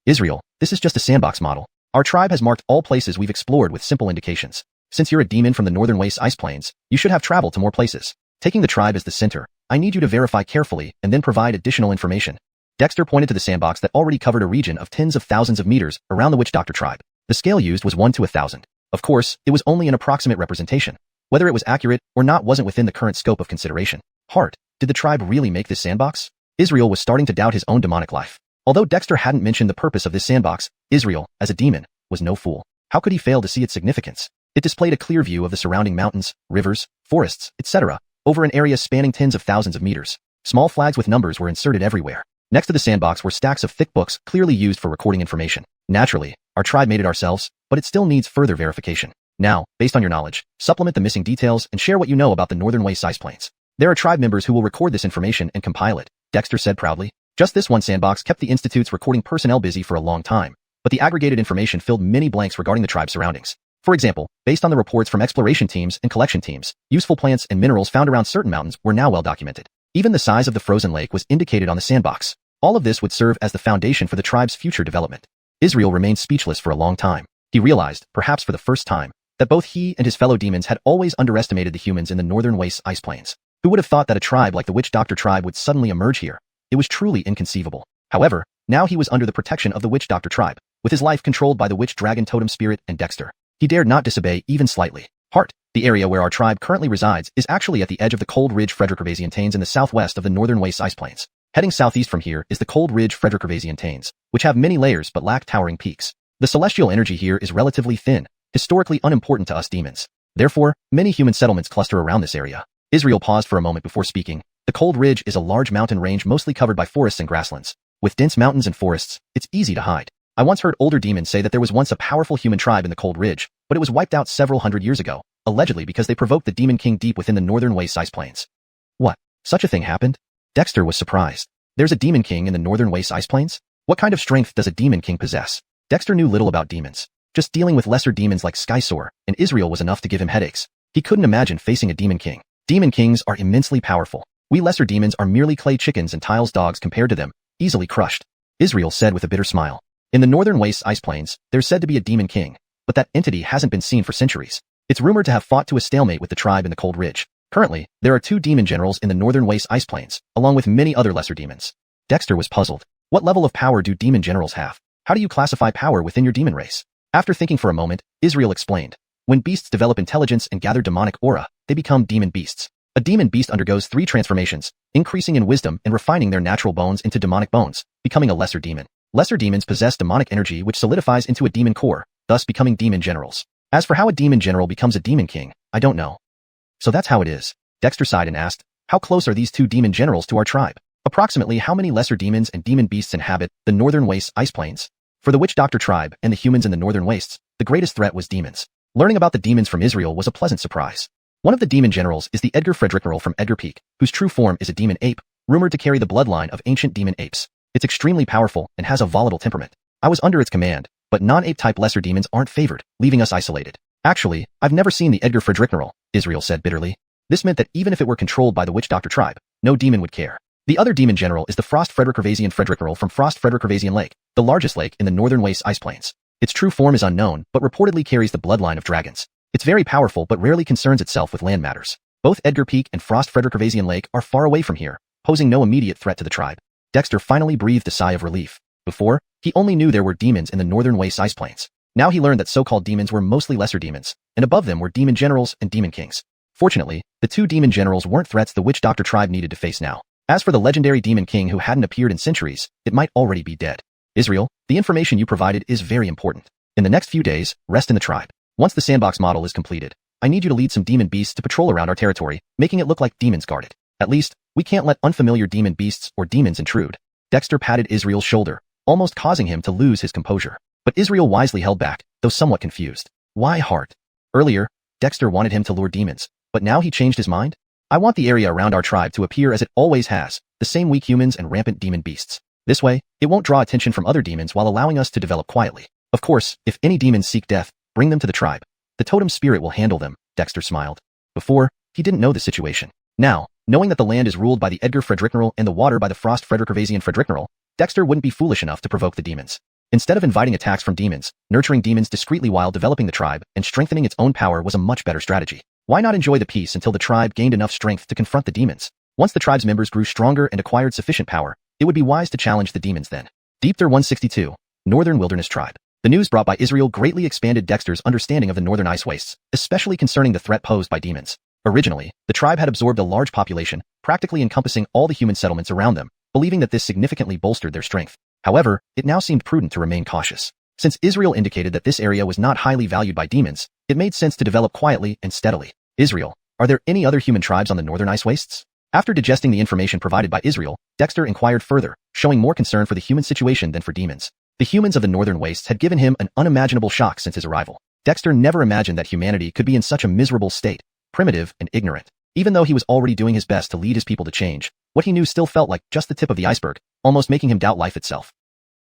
Israel, this is just a sandbox model. Our tribe has marked all places we've explored with simple indications. Since you're a demon from the Northern Waste Ice Plains, you should have traveled to more places. Taking the tribe as the center, I need you to verify carefully and then provide additional information. Dexter pointed to the sandbox that already covered a region of tens of thousands of meters around the Witch Doctor tribe. The scale used was 1 to 1,000. Of course, it was only an approximate representation. Whether it was accurate or not wasn't within the current scope of consideration. Heart, did the tribe really make this sandbox? Israel was starting to doubt his own demonic life. Although Dexter hadn't mentioned the purpose of this sandbox, Israel, as a demon, was no fool. How could he fail to see its significance? It displayed a clear view of the surrounding mountains, rivers, forests, etc., over an area spanning tens of thousands of meters. Small flags with numbers were inserted everywhere. Next to the sandbox were stacks of thick books clearly used for recording information. Naturally, our tribe made it ourselves, but it still needs further verification. Now, based on your knowledge, supplement the missing details and share what you know about the Northern Waste Ice Plains. There are tribe members who will record this information and compile it, Dexter said proudly. Just this one sandbox kept the Institute's recording personnel busy for a long time, but the aggregated information filled many blanks regarding the tribe's surroundings. For example, based on the reports from exploration teams and collection teams, useful plants and minerals found around certain mountains were now well documented. Even the size of the frozen lake was indicated on the sandbox. All of this would serve as the foundation for the tribe's future development. Israel remained speechless for a long time. He realized, perhaps for the first time, that both he and his fellow demons had always underestimated the humans in the Northern Waste Ice Plains. Who would have thought that a tribe like the Witch Doctor tribe would suddenly emerge here? It was truly inconceivable. However, now he was under the protection of the Witch Doctor tribe, with his life controlled by the Witch Dragon Totem Spirit and Dexter. He dared not disobey even slightly. Heart, the area where our tribe currently resides is actually at the edge of the Cold Ridge Frederick-Gervasian Tains in the southwest of the Northern Waste Ice Plains. Heading southeast from here is the Cold Ridge Frederick-Gervasian Tains, which have many layers but lack towering peaks. The celestial energy here is relatively thin, historically unimportant to us demons. Therefore, many human settlements cluster around this area. Israel paused for a moment before speaking. The Cold Ridge is a large mountain range mostly covered by forests and grasslands. With dense mountains and forests, it's easy to hide. I once heard older demons say that there was once a powerful human tribe in the Cold Ridge, but it was wiped out several hundred years ago, allegedly because they provoked the Demon King deep within the Northern Waste Ice Plains. What? Such a thing happened? Dexter was surprised. There's a Demon King in the Northern Waste Ice Plains? What kind of strength does a Demon King possess? Dexter knew little about demons. Just dealing with lesser demons like Skysore and Israel was enough to give him headaches. He couldn't imagine facing a Demon King. Demon Kings are immensely powerful. We lesser demons are merely clay chickens and tiles dogs compared to them, easily crushed. Israel said with a bitter smile. In the Northern Waste Ice Plains, there's said to be a Demon King, but that entity hasn't been seen for centuries. It's rumored to have fought to a stalemate with the tribe in the Cold Ridge. Currently, there are 2 demon generals in the Northern Waste Ice Plains, along with many other lesser demons. Dexter was puzzled. What level of power do demon generals have? How do you classify power within your demon race? After thinking for a moment, Israel explained. When beasts develop intelligence and gather demonic aura, they become demon beasts. A demon beast undergoes 3 transformations, increasing in wisdom and refining their natural bones into demonic bones, becoming a lesser demon. Lesser demons possess demonic energy which solidifies into a demon core, thus becoming demon generals. As for how a demon general becomes a demon king, I don't know. So that's how it is. Dexter sighed and asked, how close are these 2 demon generals to our tribe? Approximately how many lesser demons and demon beasts inhabit the Northern Waste Ice Plains? For the Witch Doctor tribe and the humans in the Northern Wastes, the greatest threat was demons. Learning about the demons from Israel was a pleasant surprise. One of the demon generals is the Edgar Frederick from Edgar Peak, whose true form is a demon ape, rumored to carry the bloodline of ancient demon apes. It's extremely powerful and has a volatile temperament. I was under its command, but non-ape type lesser demons aren't favored, leaving us isolated. Actually, I've never seen the Edgar Frederick, Israel said bitterly. This meant that even if it were controlled by the Witch Doctor tribe, no demon would care. The other demon general is the Frost Frederick-Gervasian from Frost Frederick-Gervasian Lake, the largest lake in the Northern Waste Ice Plains. Its true form is unknown, but reportedly carries the bloodline of dragons. It's very powerful but rarely concerns itself with land matters. Both Edgar Peak and Frost Frederick-Gervasian Lake are far away from here, posing no immediate threat to the tribe. Dexter finally breathed a sigh of relief. Before, he only knew there were demons in the Northern Waste Ice Plains. Now he learned that so-called demons were mostly lesser demons, and above them were demon generals and demon kings. Fortunately, the 2 demon generals weren't threats the Witch Doctor tribe needed to face now. As for the legendary demon king who hadn't appeared in centuries, it might already be dead. Israel, the information you provided is very important. In the next few days, rest in the tribe. Once the sandbox model is completed, I need you to lead some demon beasts to patrol around our territory, making it look like demons guard it. At least, we can't let unfamiliar demon beasts or demons intrude. Dexter patted Israel's shoulder, almost causing him to lose his composure. But Israel wisely held back, though somewhat confused. Why heart? Earlier, Dexter wanted him to lure demons, but now he changed his mind? I want the area around our tribe to appear as it always has, the same weak humans and rampant demon beasts. This way, it won't draw attention from other demons while allowing us to develop quietly. Of course, if any demons seek death, bring them to the tribe. The totem spirit will handle them, Dexter smiled. Before, he didn't know the situation. Now, knowing that the land is ruled by the Edgar Fredericknerl and the water by the Frost Frederickavasian Fredericknerl, Dexter wouldn't be foolish enough to provoke the demons. Instead of inviting attacks from demons, nurturing demons discreetly while developing the tribe and strengthening its own power was a much better strategy. Why not enjoy the peace until the tribe gained enough strength to confront the demons? Once the tribe's members grew stronger and acquired sufficient power, it would be wise to challenge the demons then. Deep Thur 162, Northern Wilderness Tribe. The news brought by Israel greatly expanded Dexter's understanding of the northern ice wastes, especially concerning the threat posed by demons. Originally, the tribe had absorbed a large population, practically encompassing all the human settlements around them, believing that this significantly bolstered their strength. However, it now seemed prudent to remain cautious. Since Israel indicated that this area was not highly valued by demons, it made sense to develop quietly and steadily. Israel, are there any other human tribes on the northern ice wastes? After digesting the information provided by Israel, Dexter inquired further, showing more concern for the human situation than for demons. The humans of the northern wastes had given him an unimaginable shock since his arrival. Dexter never imagined that humanity could be in such a miserable state, primitive and ignorant. Even though he was already doing his best to lead his people to change, what he knew still felt like just the tip of the iceberg, almost making him doubt life itself.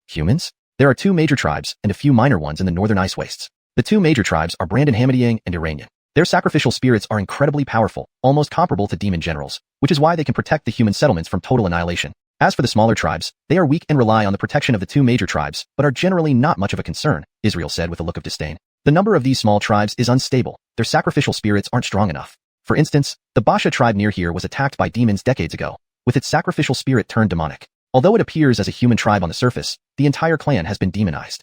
Humans? There are two major tribes and a few minor ones in the northern ice wastes. The two major tribes are Brandon Hamidiang and Iranian. Their sacrificial spirits are incredibly powerful, almost comparable to demon generals, which is why they can protect the human settlements from total annihilation. As for the smaller tribes, they are weak and rely on the protection of the two major tribes, but are generally not much of a concern, Israel said with a look of disdain. The number of these small tribes is unstable. Their sacrificial spirits aren't strong enough. For instance, the Basha tribe near here was attacked by demons decades ago, with its sacrificial spirit turned demonic. Although it appears as a human tribe on the surface, the entire clan has been demonized.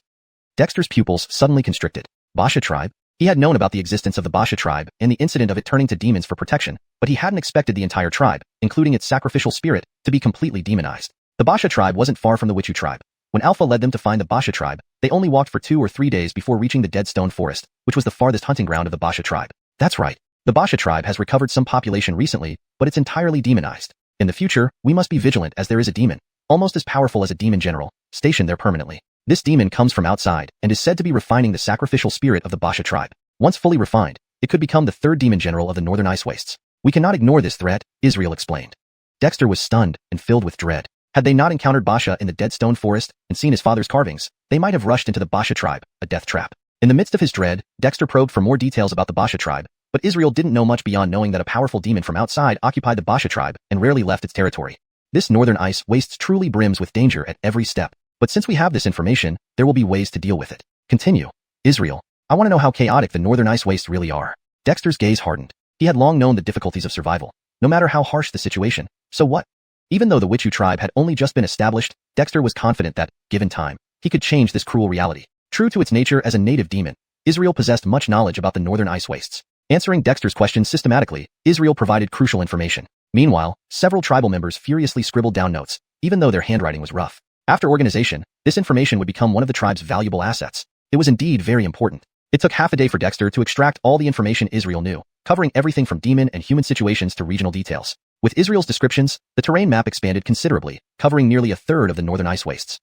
Dexter's pupils suddenly constricted. Basha tribe? He had known about the existence of the Basha tribe and the incident of it turning to demons for protection, but he hadn't expected the entire tribe, including its sacrificial spirit, to be completely demonized. The Basha tribe wasn't far from the Witchu tribe. When Alpha led them to find the Basha tribe, they only walked for 2 or 3 days before reaching the Dead Stone Forest, which was the farthest hunting ground of the Basha tribe. That's right. The Basha tribe has recovered some population recently, but it's entirely demonized. In the future, we must be vigilant as there is a demon, almost as powerful as a demon general, stationed there permanently. This demon comes from outside and is said to be refining the sacrificial spirit of the Basha tribe. Once fully refined, it could become the third demon general of the northern ice wastes. We cannot ignore this threat, Israel explained. Dexter was stunned and filled with dread. Had they not encountered Basha in the Dead Stone Forest and seen his father's carvings, they might have rushed into the Basha tribe, a death trap. In the midst of his dread, Dexter probed for more details about the Basha tribe, but Israel didn't know much beyond knowing that a powerful demon from outside occupied the Basha tribe and rarely left its territory. This northern ice wastes truly brims with danger at every step, but since we have this information, there will be ways to deal with it. Continue. Israel, I want to know how chaotic the northern ice wastes really are. Dexter's gaze hardened. He had long known the difficulties of survival, no matter how harsh the situation. So what? Even though the Witchu tribe had only just been established, Dexter was confident that, given time, he could change this cruel reality. True to its nature as a native demon, Israel possessed much knowledge about the northern ice wastes. Answering Dexter's questions systematically, Israel provided crucial information. Meanwhile, several tribal members furiously scribbled down notes, even though their handwriting was rough. After organization, this information would become one of the tribe's valuable assets. It was indeed very important. It took half a day for Dexter to extract all the information Israel knew, covering everything from demon and human situations to regional details. With Israel's descriptions, the terrain map expanded considerably, covering nearly a third of the northern ice wastes.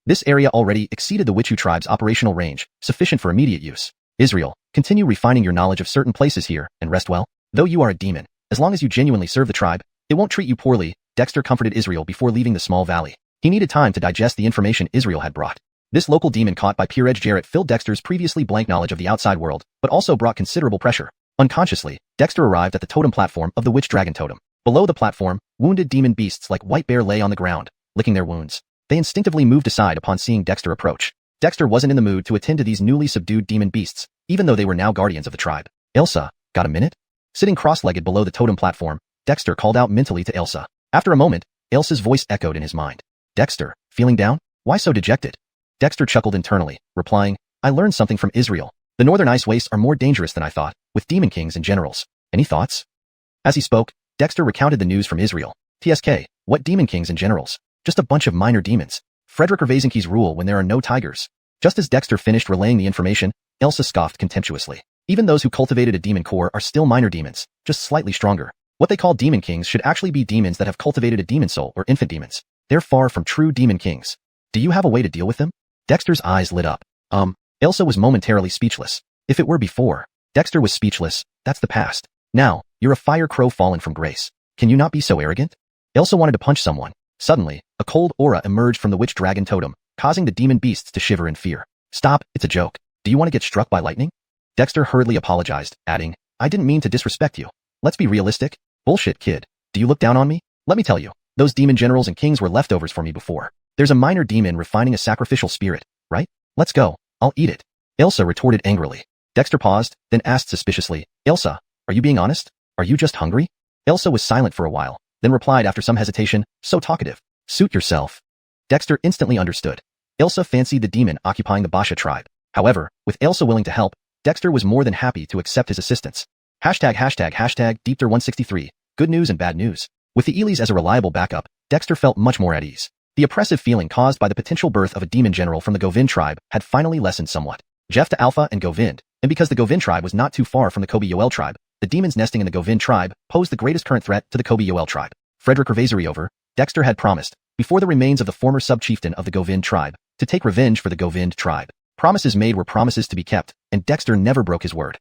This area already exceeded the Witchu tribe's operational range, sufficient for immediate use. Israel, continue refining your knowledge of certain places here, and rest well. Though you are a demon, as long as you genuinely serve the tribe, it won't treat you poorly, Dexter comforted Israel before leaving the small valley. He needed time to digest the information Israel had brought. This local demon caught by Peer Edge Jarrett filled Dexter's previously blank knowledge of the outside world, but also brought considerable pressure. Unconsciously, Dexter arrived at the totem platform of the Witch Dragon Totem. Below the platform, wounded demon beasts like White Bear lay on the ground, licking their wounds. They instinctively moved aside upon seeing Dexter approach. Dexter wasn't in the mood to attend to these newly subdued demon beasts, even though they were now guardians of the tribe. Elsa, got a minute? Sitting cross-legged below the totem platform, Dexter called out mentally to Elsa. After a moment, Elsa's voice echoed in his mind. Dexter, feeling down? Why so dejected? Dexter chuckled internally, replying, I learned something from Israel. The northern ice wastes are more dangerous than I thought, with demon kings and generals. Any thoughts? As he spoke, Dexter recounted the news from Israel. TSK, what demon kings and generals? Just a bunch of minor demons. Frederick Vazenki's rule when there are no tigers. Just as Dexter finished relaying the information, Elsa scoffed contemptuously. Even those who cultivated a demon core are still minor demons, just slightly stronger. What they call demon kings should actually be demons that have cultivated a demon soul or infant demons. They're far from true demon kings. Do you have a way to deal with them? Dexter's eyes lit up. Elsa was momentarily speechless. If it were before, Dexter was speechless. That's the past. Now, you're a fire crow fallen from grace. Can you not be so arrogant? Elsa wanted to punch someone. Suddenly, a cold aura emerged from the witch dragon totem, causing the demon beasts to shiver in fear. Stop, it's a joke. Do you want to get struck by lightning? Dexter hurriedly apologized, adding, I didn't mean to disrespect you. Let's be realistic. Bullshit, kid. Do you look down on me? Let me tell you, those demon generals and kings were leftovers for me before. There's a minor demon refining a sacrificial spirit, right? Let's go. I'll eat it. Elsa retorted angrily. Dexter paused, then asked suspiciously, Elsa, are you being honest? Are you just hungry? Elsa was silent for a while, then replied after some hesitation, so talkative. Suit yourself. Dexter instantly understood. Elsa fancied the demon occupying the Basha tribe. However, with Elsa willing to help, Dexter was more than happy to accept his assistance. #Deepter163. Good news and bad news. With the Elis as a reliable backup, Dexter felt much more at ease. The oppressive feeling caused by the potential birth of a demon general from the Govind tribe had finally lessened somewhat. Jeff to Alpha and Govind, and because the Govind tribe was not too far from the Kobe Yoel tribe, the demons nesting in the Govind tribe posed the greatest current threat to the Kobe Yoel tribe. Frederick Revazariover, Dexter had promised, before the remains of the former sub-chieftain of the Govind tribe, to take revenge for the Govind tribe. Promises made were promises to be kept, and Dexter never broke his word.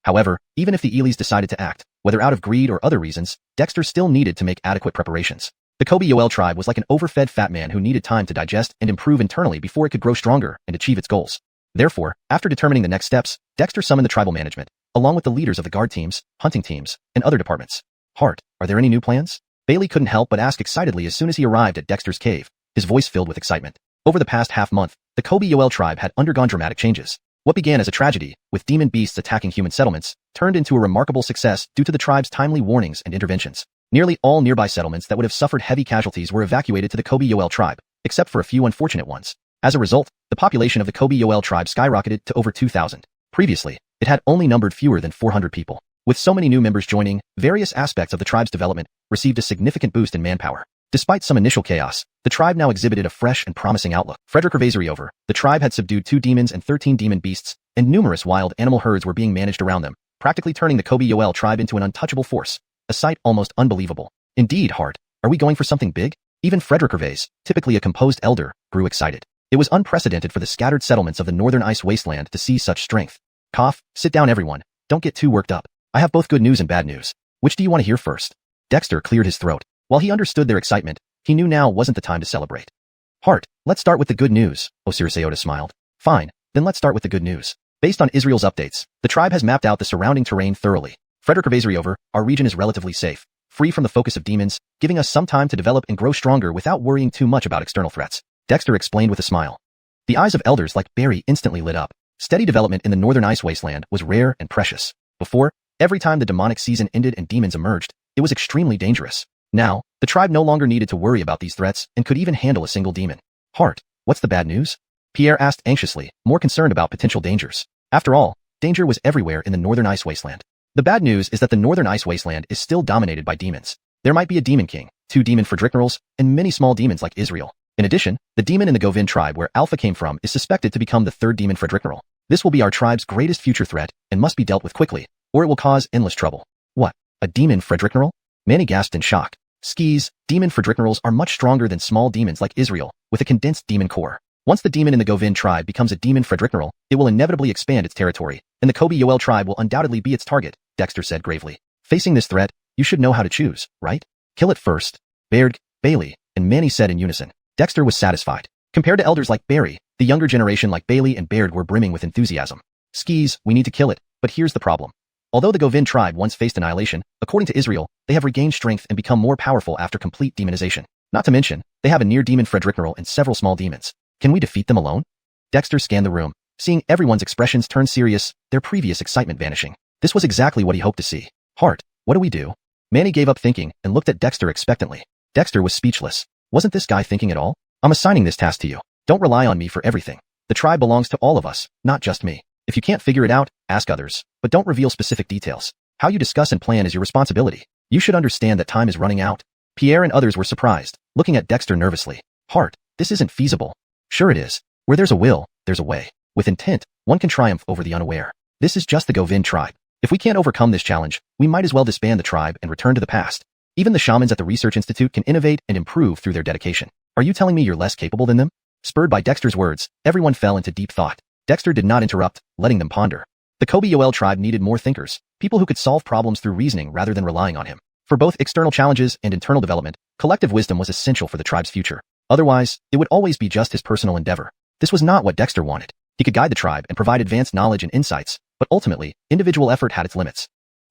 However, even if the Elis decided to act, whether out of greed or other reasons, Dexter still needed to make adequate preparations. The Kobe Yoel tribe was like an overfed fat man who needed time to digest and improve internally before it could grow stronger and achieve its goals. Therefore, after determining the next steps, Dexter summoned the tribal management, along with the leaders of the guard teams, hunting teams, and other departments. Hart, are there any new plans? Bailey couldn't help but ask excitedly as soon as he arrived at Dexter's cave, his voice filled with excitement. Over the past half-month, the Kobe Yoel tribe had undergone dramatic changes. What began as a tragedy, with demon beasts attacking human settlements, turned into a remarkable success due to the tribe's timely warnings and interventions. Nearly all nearby settlements that would have suffered heavy casualties were evacuated to the Kobe Yoel tribe, except for a few unfortunate ones. As a result, the population of the Kobe Yoel tribe skyrocketed to over 2,000. Previously, it had only numbered fewer than 400 people. With so many new members joining, various aspects of the tribe's development received a significant boost in manpower. Despite some initial chaos, the tribe now exhibited a fresh and promising outlook. Frederick Revazariover, the tribe had subdued 2 demons and 13 demon beasts, and numerous wild animal herds were being managed around them, practically turning the Kobe Yoel tribe into an untouchable force. A sight almost unbelievable. Indeed, Hart, are we going for something big? Even Frederick Revaz, typically a composed elder, grew excited. It was unprecedented for the scattered settlements of the northern ice wasteland to see such strength. Cough, sit down everyone, don't get too worked up. I have both good news and bad news. Which do you want to hear first? Dexter cleared his throat. While he understood their excitement, he knew now wasn't the time to celebrate. Hart, let's start with the good news, Osiris Aota smiled. Fine, then let's start with the good news. Based on Israel's updates, the tribe has mapped out the surrounding terrain thoroughly. Frederick Revazariover, our region is relatively safe, free from the focus of demons, giving us some time to develop and grow stronger without worrying too much about external threats. Dexter explained with a smile. The eyes of elders like Barry instantly lit up. Steady development in the northern ice wasteland was rare and precious. Before, every time the demonic season ended and demons emerged, it was extremely dangerous. Now, the tribe no longer needed to worry about these threats and could even handle a single demon. Hart, what's the bad news? Pierre asked anxiously, more concerned about potential dangers. After all, danger was everywhere in the northern ice wasteland. The bad news is that the northern ice wasteland is still dominated by demons. There might be a demon king, 2 demon Fredricknerals, and many small demons like Israel. In addition, the demon in the Govind tribe where Alpha came from is suspected to become the 3rd demon Fredrickneral. This will be our tribe's greatest future threat and must be dealt with quickly, or it will cause endless trouble. What? A demon Fredrickneral? Manny gasped in shock. Skis, demon Fredricknerals are much stronger than small demons like Israel, with a condensed demon core. Once the demon in the Govind tribe becomes a demon Fredrickneral, it will inevitably expand its territory, and the Kobe Yoel tribe will undoubtedly be its target, Dexter said gravely. Facing this threat, you should know how to choose, right? Kill it first. Baird, Bailey, and Manny said in unison. Dexter was satisfied. Compared to elders like Barry, the younger generation like Bailey and Baird were brimming with enthusiasm. Skis, we need to kill it, but here's the problem. Although the Govind tribe once faced annihilation, according to Israel, they have regained strength and become more powerful after complete demonization. Not to mention, they have a near-demon Fredrickneral and several small demons. Can we defeat them alone? Dexter scanned the room, seeing everyone's expressions turn serious, their previous excitement vanishing. This was exactly what he hoped to see. Hart, what do we do? Manny gave up thinking and looked at Dexter expectantly. Dexter was speechless. Wasn't this guy thinking at all? I'm assigning this task to you. Don't rely on me for everything. The tribe belongs to all of us, not just me. If you can't figure it out, ask others, but don't reveal specific details. How you discuss and plan is your responsibility. You should understand that time is running out. Pierre and others were surprised, looking at Dexter nervously. Hart, this isn't feasible. Sure it is. Where there's a will, there's a way. With intent, one can triumph over the unaware. This is just the Govind tribe. If we can't overcome this challenge, we might as well disband the tribe and return to the past. Even the shamans at the Research Institute can innovate and improve through their dedication. Are you telling me you're less capable than them? Spurred by Dexter's words, everyone fell into deep thought. Dexter did not interrupt, letting them ponder. The Kobe-Yoel tribe needed more thinkers, people who could solve problems through reasoning rather than relying on him. For both external challenges and internal development, collective wisdom was essential for the tribe's future. Otherwise, it would always be just his personal endeavor. This was not what Dexter wanted. He could guide the tribe and provide advanced knowledge and insights, but ultimately, individual effort had its limits.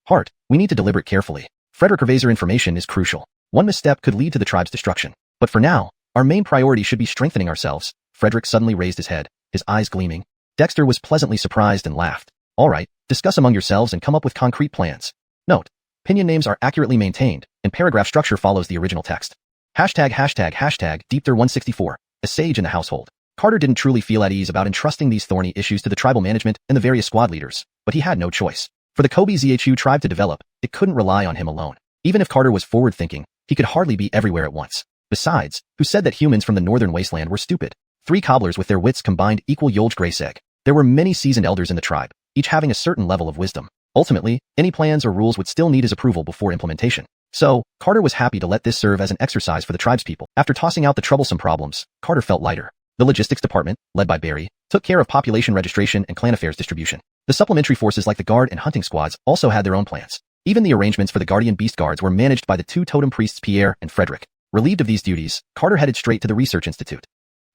Hart, we need to deliberate carefully. Frederick Gervaiser information is crucial. One misstep could lead to the tribe's destruction. But for now, our main priority should be strengthening ourselves. Frederick suddenly raised his head, his eyes gleaming. Dexter was pleasantly surprised and laughed. All right, discuss among yourselves and come up with concrete plans. Note, opinion names are accurately maintained, and paragraph structure follows the original text. ###Deepther164, a sage in the household. Carter didn't truly feel at ease about entrusting these thorny issues to the tribal management and the various squad leaders, but he had no choice. For the Kobe Zhu tribe to develop, it couldn't rely on him alone. Even if Carter was forward-thinking, he could hardly be everywhere at once. Besides, who said that humans from the northern wasteland were stupid? 3 cobblers with their wits combined equal Yolj Grayseg. There were many seasoned elders in the tribe, each having a certain level of wisdom. Ultimately, any plans or rules would still need his approval before implementation. So, Carter was happy to let this serve as an exercise for the tribespeople. After tossing out the troublesome problems, Carter felt lighter. The logistics department, led by Barry, took care of population registration and clan affairs distribution. The supplementary forces like the guard and hunting squads also had their own plans. Even the arrangements for the guardian beast guards were managed by the 2 totem priests Pierre and Frederick. Relieved of these duties, Carter headed straight to the Research Institute.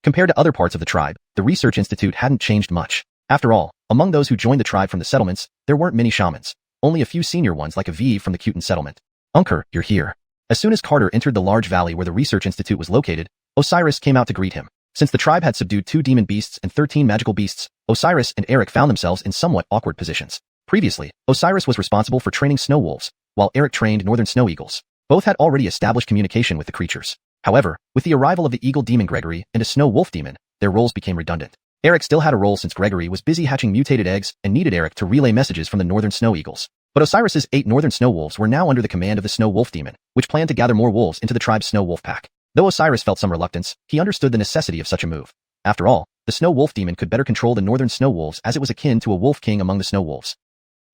Compared to other parts of the tribe, the Research Institute hadn't changed much. After all, among those who joined the tribe from the settlements, there weren't many shamans. Only a few senior ones like Aviv from the Qilin settlement. Uncle, you're here. As soon as Carter entered the large valley where the Research Institute was located, Osiris came out to greet him. Since the tribe had subdued 2 demon beasts and 13 magical beasts, Osiris and Eric found themselves in somewhat awkward positions. Previously, Osiris was responsible for training snow wolves, while Eric trained northern snow eagles. Both had already established communication with the creatures. However, with the arrival of the eagle demon Gregory and a snow wolf demon, their roles became redundant. Eric still had a role since Gregory was busy hatching mutated eggs and needed Eric to relay messages from the northern snow eagles. But Osiris's 8 northern snow wolves were now under the command of the snow wolf demon, which planned to gather more wolves into the tribe's snow wolf pack. Though Osiris felt some reluctance, he understood the necessity of such a move. After all, the snow wolf demon could better control the northern snow wolves as it was akin to a wolf king among the snow wolves.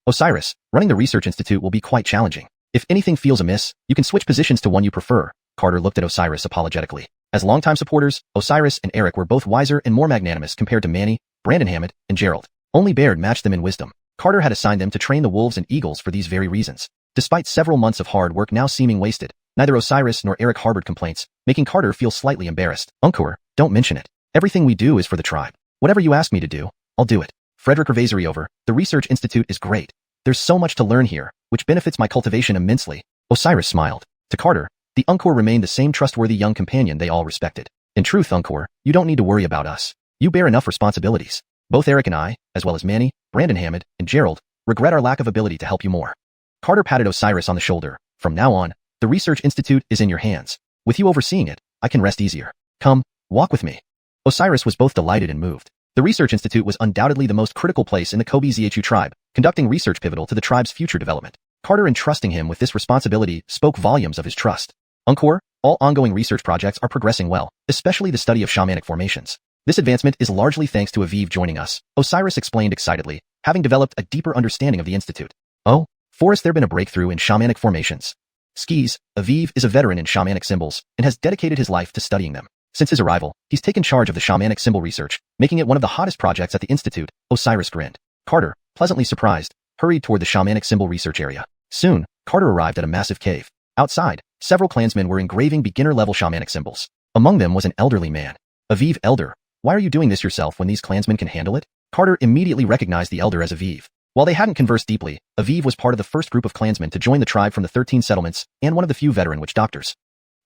Osiris, running the Research Institute will be quite challenging. If anything feels amiss, you can switch positions to one you prefer. Carter looked at Osiris apologetically. As longtime supporters, Osiris and Eric were both wiser and more magnanimous compared to Manny, Brandon Hammond, and Gerald. Only Baird matched them in wisdom. Carter had assigned them to train the wolves and eagles for these very reasons. Despite several months of hard work now seeming wasted, neither Osiris nor Eric harbored complaints, making Carter feel slightly embarrassed. Uncle, don't mention it. Everything we do is for the tribe. Whatever you ask me to do, I'll do it. Frederick Gervaiser over, the Research Institute is great. There's so much to learn here, which benefits my cultivation immensely. Osiris smiled. To Carter, the Uncle remained the same trustworthy young companion they all respected. In truth, Uncle, you don't need to worry about us. You bear enough responsibilities. Both Eric and I, as well as Manny, Brandon Hammond, and Gerald, regret our lack of ability to help you more. Carter patted Osiris on the shoulder. From now on, the Research Institute is in your hands. With you overseeing it, I can rest easier. Come, walk with me. Osiris was both delighted and moved. The Research Institute was undoubtedly the most critical place in the Kobe Zhu tribe, conducting research pivotal to the tribe's future development. Carter entrusting him with this responsibility spoke volumes of his trust. Uncle, all ongoing research projects are progressing well, especially the study of shamanic formations. This advancement is largely thanks to Aviv joining us, Osiris explained excitedly, having developed a deeper understanding of the Institute. Oh, has there been a breakthrough in shamanic formations? Skis, Aviv is a veteran in shamanic symbols and has dedicated his life to studying them. Since his arrival, he's taken charge of the shamanic symbol research, making it one of the hottest projects at the Institute. Osiris grinned. Carter, pleasantly surprised, hurried toward the shamanic symbol research area. Soon, Carter arrived at a massive cave. Outside, several clansmen were engraving beginner-level shamanic symbols. Among them was an elderly man. Aviv, elder, why are you doing this yourself when these clansmen can handle it? Carter immediately recognized the elder as Aviv. While they hadn't conversed deeply, Aviv was part of the first group of clansmen to join the tribe from the 13 settlements and one of the few veteran witch doctors.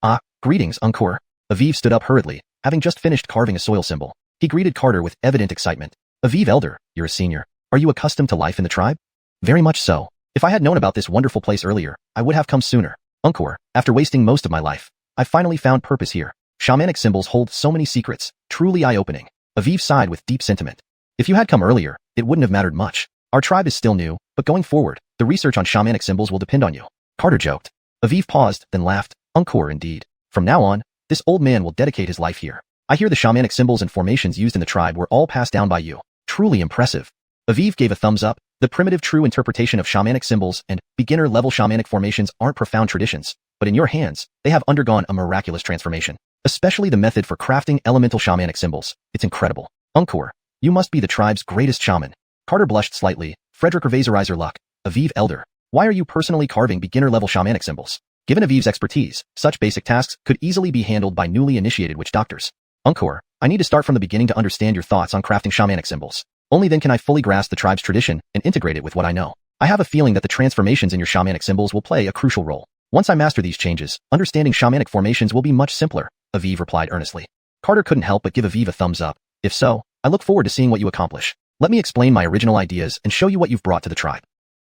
Ah, greetings, Uncle. Aviv stood up hurriedly, having just finished carving a soil symbol. He greeted Carter with evident excitement. Aviv, elder, you're a senior. Are you accustomed to life in the tribe? Very much so. If I had known about this wonderful place earlier, I would have come sooner. Uncle, after wasting most of my life, I finally found purpose here. Shamanic symbols hold so many secrets, truly eye-opening. Aviv sighed with deep sentiment. If you had come earlier, it wouldn't have mattered much. Our tribe is still new, but going forward, the research on shamanic symbols will depend on you. Carter joked. Aviv paused, then laughed. Uncle, indeed. From now on, this old man will dedicate his life here. I hear the shamanic symbols and formations used in the tribe were all passed down by you. Truly impressive. Aviv gave a thumbs up. The primitive true interpretation of shamanic symbols and beginner-level shamanic formations aren't profound traditions, but in your hands, they have undergone a miraculous transformation. Especially the method for crafting elemental shamanic symbols. It's incredible. Unkur, you must be the tribe's greatest shaman. Carter blushed slightly. Frederick Revaiserizer Luck, Aviv Elder. Why are you personally carving beginner-level shamanic symbols? Given Aviv's expertise, such basic tasks could easily be handled by newly initiated witch doctors. Unkur, I need to start from the beginning to understand your thoughts on crafting shamanic symbols. Only then can I fully grasp the tribe's tradition and integrate it with what I know. I have a feeling that the transformations in your shamanic symbols will play a crucial role. Once I master these changes, understanding shamanic formations will be much simpler, Aviv replied earnestly. Carter couldn't help but give Aviv a thumbs up. If so, I look forward to seeing what you accomplish. Let me explain my original ideas and show you what you've brought to the tribe.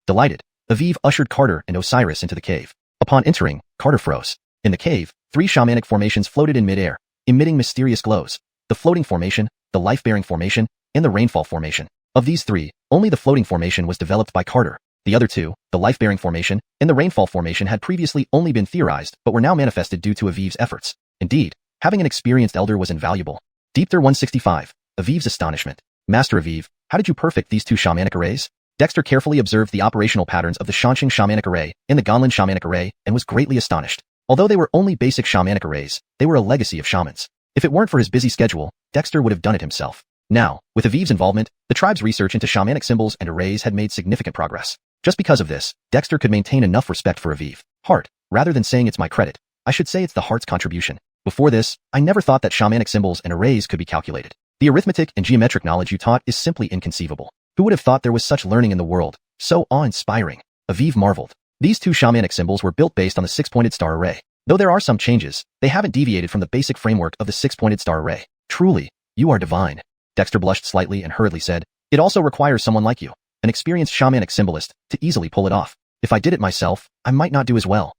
Delighted, Aviv ushered Carter and Osiris into the cave. Upon entering, Carter froze. In the cave, 3 shamanic formations floated in midair, emitting mysterious glows. The floating formation, the life-bearing formation, and the rainfall formation. Of these 3, only the floating formation was developed by Carter. The other 2, the life-bearing formation and the rainfall formation, had previously only been theorized but were now manifested due to Aviv's efforts. Indeed, having an experienced elder was invaluable. Deepter 165. Aviv's astonishment. Master Aviv, how did you perfect these 2 shamanic arrays? Dexter carefully observed the operational patterns of the xiuxian shamanic array and the qilin shamanic array and was greatly astonished. Although they were only basic shamanic arrays, they were a legacy of shamans. If it weren't for his busy schedule, Dexter would have done it himself. Now, with Aviv's involvement, the tribe's research into shamanic symbols and arrays had made significant progress. Just because of this, Dexter could maintain enough respect for Aviv. Heart, rather than saying it's my credit, I should say it's the heart's contribution. Before this, I never thought that shamanic symbols and arrays could be calculated. The arithmetic and geometric knowledge you taught is simply inconceivable. Who would have thought there was such learning in the world? So awe-inspiring. Aviv marveled. These 2 shamanic symbols were built based on the 6-pointed star array. Though there are some changes, they haven't deviated from the basic framework of the 6-pointed star array. Truly, you are divine. Dexter blushed slightly and hurriedly said, it also requires someone like you, an experienced shamanic symbolist, to easily pull it off. If I did it myself, I might not do as well.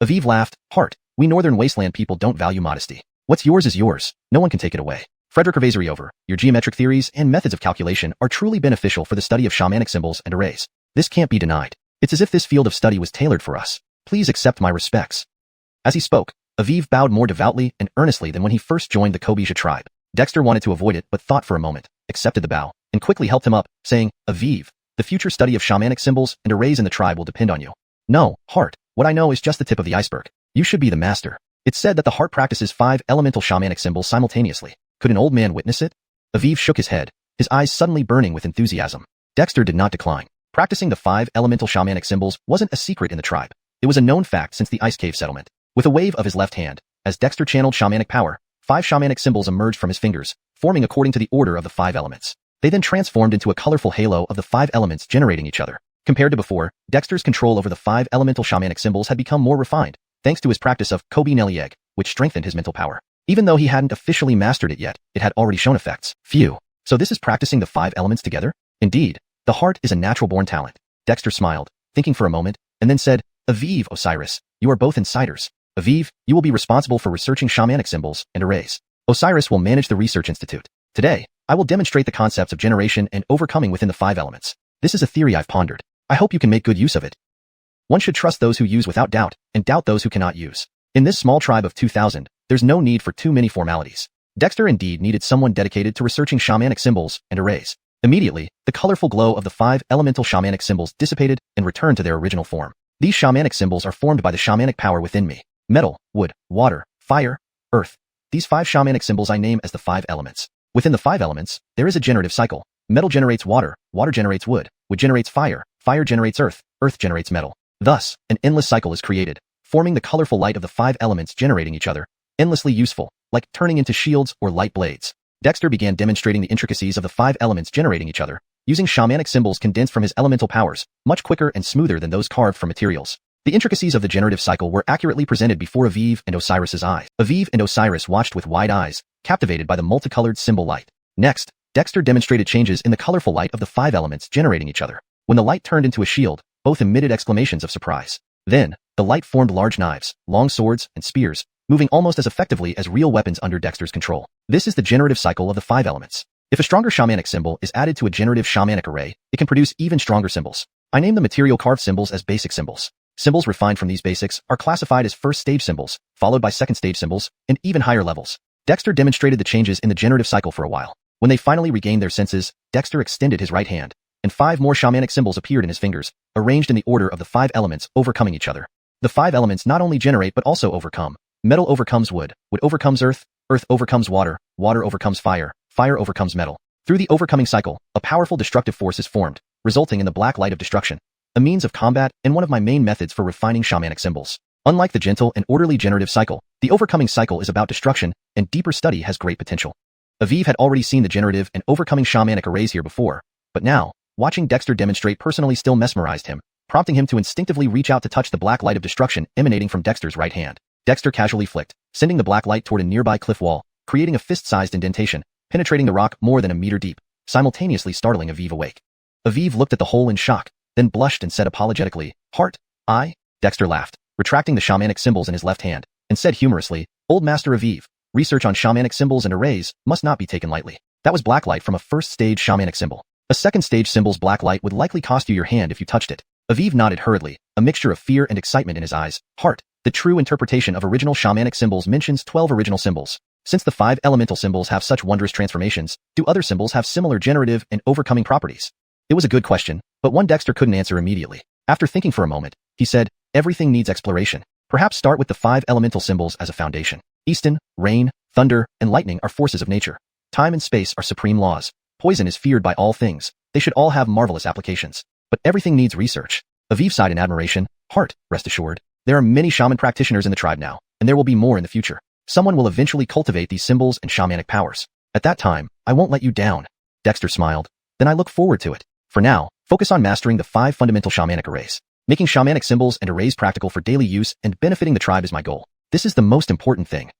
Aviv laughed. Heart, we northern wasteland people don't value modesty. What's yours is yours. No one can take it away. Frederick Revaiserizer, your geometric theories and methods of calculation are truly beneficial for the study of shamanic symbols and arrays. This can't be denied. It's as if this field of study was tailored for us. Please accept my respects. As he spoke, Aviv bowed more devoutly and earnestly than when he first joined the Kobija tribe. Dexter wanted to avoid it but thought for a moment, accepted the bow, and quickly helped him up, saying, Aviv, the future study of shamanic symbols and arrays in the tribe will depend on you. No, Heart, what I know is just the tip of the iceberg. You should be the master. It's said that the Heart practices 5 elemental shamanic symbols simultaneously. Could an old man witness it? Aviv shook his head, his eyes suddenly burning with enthusiasm. Dexter did not decline. Practicing the 5 elemental shamanic symbols wasn't a secret in the tribe. It was a known fact since the Ice Cave settlement. With a wave of his left hand, as Dexter channeled shamanic power, 5 shamanic symbols emerged from his fingers, forming according to the order of the 5 elements. They then transformed into a colorful halo of the 5 elements generating each other. Compared to before, Dexter's control over the 5 elemental shamanic symbols had become more refined, thanks to his practice of Kobe Nelieg, which strengthened his mental power. Even though he hadn't officially mastered it yet, it had already shown effects. Phew. So this is practicing the 5 elements together? Indeed, the Heart is a natural-born talent. Dexter smiled, thinking for a moment, and then said, Aviv, Osiris, you are both insiders. Aviv, you will be responsible for researching shamanic symbols and arrays. Osiris will manage the Research Institute. Today, I will demonstrate the concepts of generation and overcoming within the 5 elements. This is a theory I've pondered. I hope you can make good use of it. One should trust those who use without doubt, and doubt those who cannot use. In this small tribe of 2,000, there's no need for too many formalities. Dexter indeed needed someone dedicated to researching shamanic symbols and arrays. Immediately, the colorful glow of the 5 elemental shamanic symbols dissipated and returned to their original form. These shamanic symbols are formed by the shamanic power within me. Metal, wood, water, fire, earth. These 5 shamanic symbols I name as the 5 elements. Within the 5 elements, there is a generative cycle. Metal generates water, water generates wood generates fire generates earth generates metal. Thus, an endless cycle is created, forming the colorful light of the 5 elements generating each other. Endlessly useful, like turning into shields or light blades. Dexter began demonstrating the intricacies of the 5 elements generating each other, using shamanic symbols condensed from his elemental powers, much quicker and smoother than those carved from materials. The intricacies of the generative cycle were accurately presented before Aviv and Osiris's eyes. Aviv and Osiris watched with wide eyes, captivated by the multicolored symbol light. Next, Dexter demonstrated changes in the colorful light of the 5 elements generating each other. When the light turned into a shield, both emitted exclamations of surprise. Then, the light formed large knives, long swords, and spears, moving almost as effectively as real weapons under Dexter's control. This is the generative cycle of the 5 elements. If a stronger shamanic symbol is added to a generative shamanic array, it can produce even stronger symbols. I name the material carved symbols as basic symbols. Symbols refined from these basics are classified as first stage symbols, followed by second stage symbols, and even higher levels. Dexter demonstrated the changes in the generative cycle for a while. When they finally regained their senses, Dexter extended his right hand, and 5 more shamanic symbols appeared in his fingers, arranged in the order of the 5 elements overcoming each other. The 5 elements not only generate but also overcome. Metal overcomes wood, wood overcomes earth, earth overcomes water, water overcomes fire, fire overcomes metal. Through the overcoming cycle, a powerful destructive force is formed, resulting in the black light of destruction, a means of combat and one of my main methods for refining shamanic symbols. Unlike the gentle and orderly generative cycle, the overcoming cycle is about destruction, and deeper study has great potential. Aviv had already seen the generative and overcoming shamanic arrays here before, but now, watching Dexter demonstrate personally still mesmerized him, prompting him to instinctively reach out to touch the black light of destruction emanating from Dexter's right hand. Dexter casually flicked, sending the black light toward a nearby cliff wall, creating a fist-sized indentation, penetrating the rock more than a meter deep, simultaneously startling Aviv awake. Aviv looked at the hole in shock, then blushed and said apologetically, "Heart, I?" Dexter laughed, retracting the shamanic symbols in his left hand, and said humorously, "Old Master Aviv, research on shamanic symbols and arrays must not be taken lightly. That was black light from a first-stage shamanic symbol. A second-stage symbol's black light would likely cost you your hand if you touched it." Aviv nodded hurriedly, a mixture of fear and excitement in his eyes. "Heart, the true interpretation of original shamanic symbols mentions 12 original symbols. Since the 5 elemental symbols have such wondrous transformations, do other symbols have similar generative and overcoming properties?" It was a good question, but one Dexter couldn't answer immediately. After thinking for a moment, he said, "Everything needs exploration. Perhaps start with the 5 elemental symbols as a foundation. Easton, rain, thunder, and lightning are forces of nature. Time and space are supreme laws. Poison is feared by all things. They should all have marvelous applications. But everything needs research." Aviv sighed in admiration. "Heart, rest assured. There are many shaman practitioners in the tribe now, and there will be more in the future. Someone will eventually cultivate these symbols and shamanic powers. At that time, I won't let you down." Dexter smiled. "Then I look forward to it. For now, focus on mastering the 5 fundamental shamanic arrays. Making shamanic symbols and arrays practical for daily use and benefiting the tribe is my goal. This is the most important thing."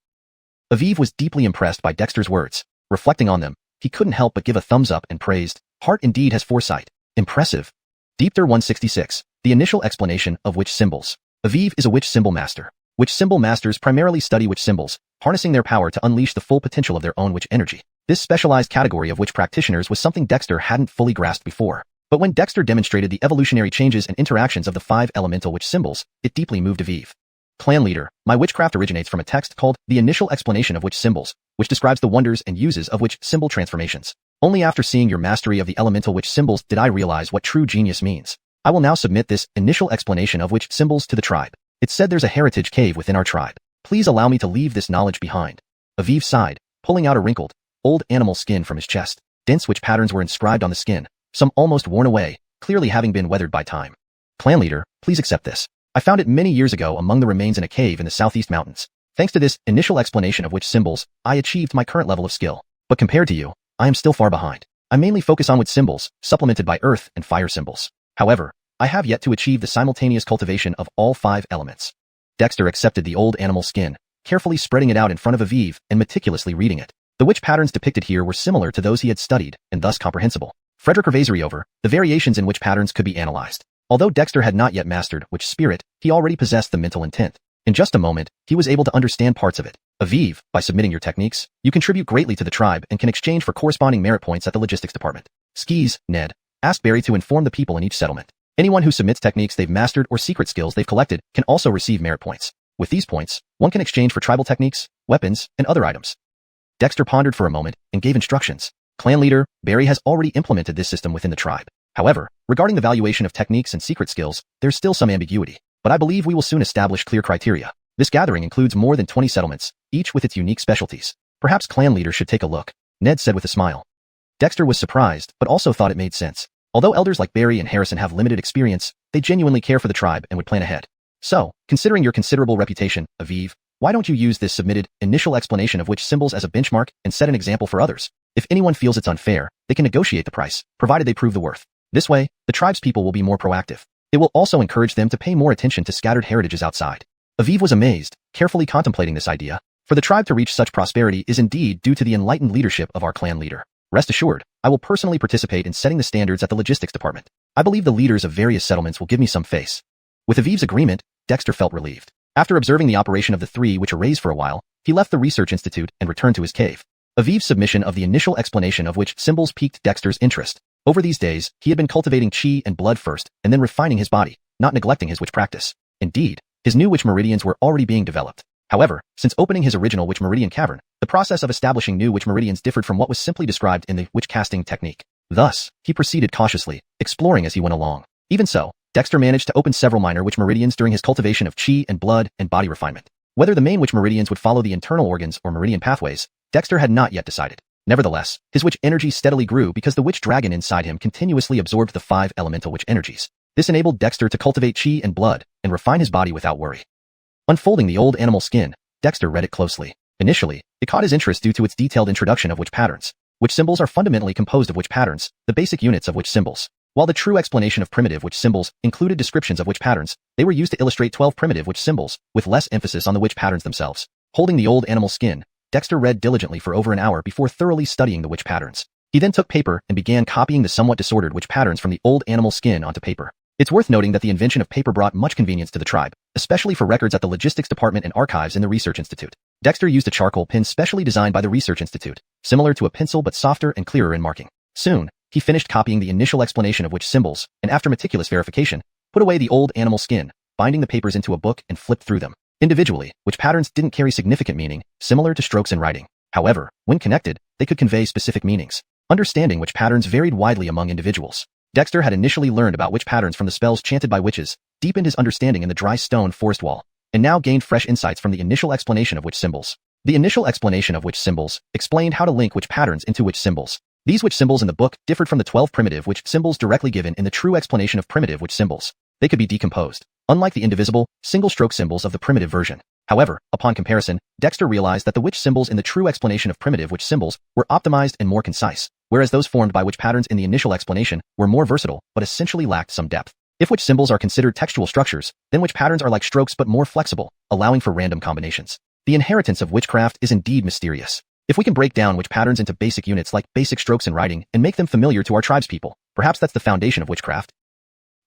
Aviv was deeply impressed by Dexter's words. Reflecting on them, he couldn't help but give a thumbs up and praised, "Heart indeed has foresight. Impressive." Deepter 166, the initial explanation of witch symbols. Aviv is a witch symbol master. Witch symbol masters primarily study witch symbols, harnessing their power to unleash the full potential of their own witch energy. This specialized category of witch practitioners was something Dexter hadn't fully grasped before. But when Dexter demonstrated the evolutionary changes and interactions of the 5 elemental witch symbols, it deeply moved Aviv. Clan leader, my witchcraft originates from a text called The Initial Explanation of Witch Symbols, which describes the wonders and uses of witch symbol transformations. Only after seeing your mastery of the elemental witch symbols did I realize what true genius means. I will now submit this initial explanation of witch symbols to the tribe. It said there's a heritage cave within our tribe. Please allow me to leave this knowledge behind." Aviv sighed, pulling out a wrinkled, old animal skin from his chest. Dense witch patterns were inscribed on the skin, some almost worn away, clearly having been weathered by time. "Clan leader, please accept this. I found it many years ago among the remains in a cave in the southeast mountains. Thanks to this initial explanation of witch symbols, I achieved my current level of skill. But compared to you, I am still far behind. I mainly focus on witch symbols, supplemented by earth and fire symbols. However, I have yet to achieve the simultaneous cultivation of all 5 elements." Dexter accepted the old animal skin, carefully spreading it out in front of Aviv and meticulously reading it. The witch patterns depicted here were similar to those he had studied, and thus comprehensible. Frederick Revasery over, the variations in witch patterns could be analyzed. Although Dexter had not yet mastered witch spirit, he already possessed the mental intent. In just a moment, he was able to understand parts of it. "Aviv, by submitting your techniques, you contribute greatly to the tribe and can exchange for corresponding merit points at the logistics department. Skis, Ned. Ask Barry to inform the people in each settlement. Anyone who submits techniques they've mastered or secret skills they've collected can also receive merit points. With these points, one can exchange for tribal techniques, weapons, and other items." Dexter pondered for a moment and gave instructions. "Clan leader, Barry has already implemented this system within the tribe. However, regarding the valuation of techniques and secret skills, there's still some ambiguity, but I believe we will soon establish clear criteria. This gathering includes more than 20 settlements, each with its unique specialties. Perhaps clan leader should take a look," Ned said with a smile. Dexter was surprised, but also thought it made sense. Although elders like Barry and Harrison have limited experience, they genuinely care for the tribe and would plan ahead. "So, considering your considerable reputation, Aviv, why don't you use this submitted initial explanation of witch symbols as a benchmark and set an example for others? If anyone feels it's unfair, they can negotiate the price, provided they prove the worth. This way, the tribe's people will be more proactive. It will also encourage them to pay more attention to scattered heritages outside." Aviv was amazed, carefully contemplating this idea. For the tribe to reach such prosperity is indeed due to the enlightened leadership of our clan leader. Rest assured, I will personally participate in setting the standards at the logistics department. I believe the leaders of various settlements will give me some face. With Aviv's agreement, Dexter felt relieved. After observing the operation of the 3 witch arrays for a while, he left the research institute and returned to his cave. Aviv's submission of the initial explanation of witch symbols piqued Dexter's interest. Over these days, he had been cultivating chi and blood first, and then refining his body, not neglecting his witch practice. Indeed, his new witch meridians were already being developed. However, since opening his original witch meridian cavern, the process of establishing new witch meridians differed from what was simply described in the witch casting technique. Thus, he proceeded cautiously, exploring as he went along. Even so, Dexter managed to open several minor witch meridians during his cultivation of qi and blood and body refinement. Whether the main witch meridians would follow the internal organs or meridian pathways, Dexter had not yet decided. Nevertheless, his witch energy steadily grew because the witch dragon inside him continuously absorbed the 5 elemental witch energies. This enabled Dexter to cultivate qi and blood and refine his body without worry. Unfolding the old animal skin, Dexter read it closely. Initially, it caught his interest due to its detailed introduction of witch patterns. Witch symbols are fundamentally composed of witch patterns, the basic units of witch symbols. While the true explanation of primitive witch symbols included descriptions of witch patterns, they were used to illustrate 12 primitive witch symbols, with less emphasis on the witch patterns themselves. Holding the old animal skin, Dexter read diligently for over an hour before thoroughly studying the witch patterns. He then took paper and began copying the somewhat disordered witch patterns from the old animal skin onto paper. It's worth noting that the invention of paper brought much convenience to the tribe, especially for records at the logistics department and archives in the research institute. Dexter used a charcoal pen specially designed by the research institute, similar to a pencil but softer and clearer in marking. Soon, he finished copying the initial explanation of witch symbols, and after meticulous verification, put away the old animal skin, binding the papers into a book and flipped through them. Individually, witch patterns didn't carry significant meaning, similar to strokes in writing. However, when connected, they could convey specific meanings. Understanding witch patterns varied widely among individuals. Dexter had initially learned about witch patterns from the spells chanted by witches, deepened his understanding in the dry stone forest wall, and now gained fresh insights from the initial explanation of witch symbols. The initial explanation of witch symbols explained how to link witch patterns into witch symbols. These witch symbols in the book differed from the 12 primitive witch symbols directly given in the true explanation of primitive witch symbols. They could be decomposed, unlike the indivisible, single-stroke symbols of the primitive version. However, upon comparison, Dexter realized that the witch symbols in the true explanation of primitive witch symbols were optimized and more concise, whereas those formed by witch patterns in the initial explanation were more versatile but essentially lacked some depth. If witch symbols are considered textual structures, then witch patterns are like strokes but more flexible, allowing for random combinations. The inheritance of witchcraft is indeed mysterious. If we can break down witch patterns into basic units like basic strokes in writing and make them familiar to our tribespeople, perhaps that's the foundation of witchcraft.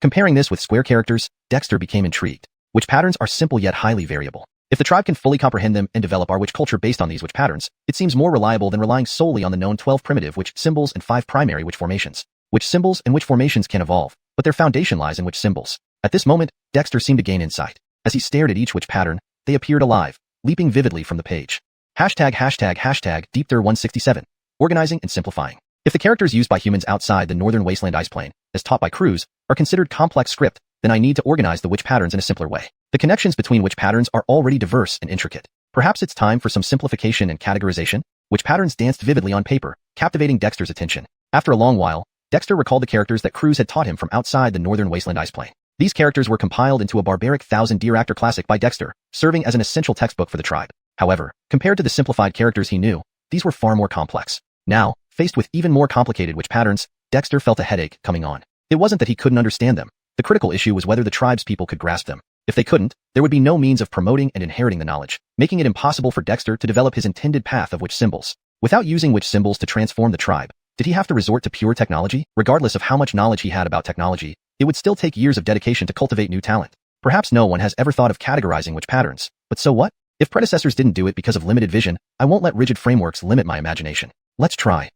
Comparing this with square characters, Dexter became intrigued. Witch patterns are simple yet highly variable. If the tribe can fully comprehend them and develop our witch culture based on these witch patterns, it seems more reliable than relying solely on the known 12 primitive witch symbols and 5 primary witch formations. Witch symbols and witch formations can evolve, but their foundation lies in witch symbols. At this moment, Dexter seemed to gain insight. As he stared at each witch pattern, they appeared alive, leaping vividly from the page. ###Deepter167. Organizing and simplifying. If the characters used by humans outside the northern wasteland ice plain, as taught by Croods, are considered complex script, then I need to organize the witch patterns in a simpler way. The connections between witch patterns are already diverse and intricate. Perhaps it's time for some simplification and categorization? Witch patterns danced vividly on paper, captivating Dexter's attention. After a long while, Dexter recalled the characters that Croods had taught him from outside the northern wasteland ice plain. These characters were compiled into a barbaric 1000-year actor classic by Dexter, serving as an essential textbook for the tribe. However, compared to the simplified characters he knew, these were far more complex. Now, faced with even more complicated witch patterns, Dexter felt a headache coming on. It wasn't that he couldn't understand them. The critical issue was whether the tribe's people could grasp them. If they couldn't, there would be no means of promoting and inheriting the knowledge, making it impossible for Dexter to develop his intended path of witch symbols. Without using witch symbols to transform the tribe, did he have to resort to pure technology? Regardless of how much knowledge he had about technology, it would still take years of dedication to cultivate new talent. Perhaps no one has ever thought of categorizing witch patterns, but so what? If predecessors didn't do it because of limited vision, I won't let rigid frameworks limit my imagination. Let's try.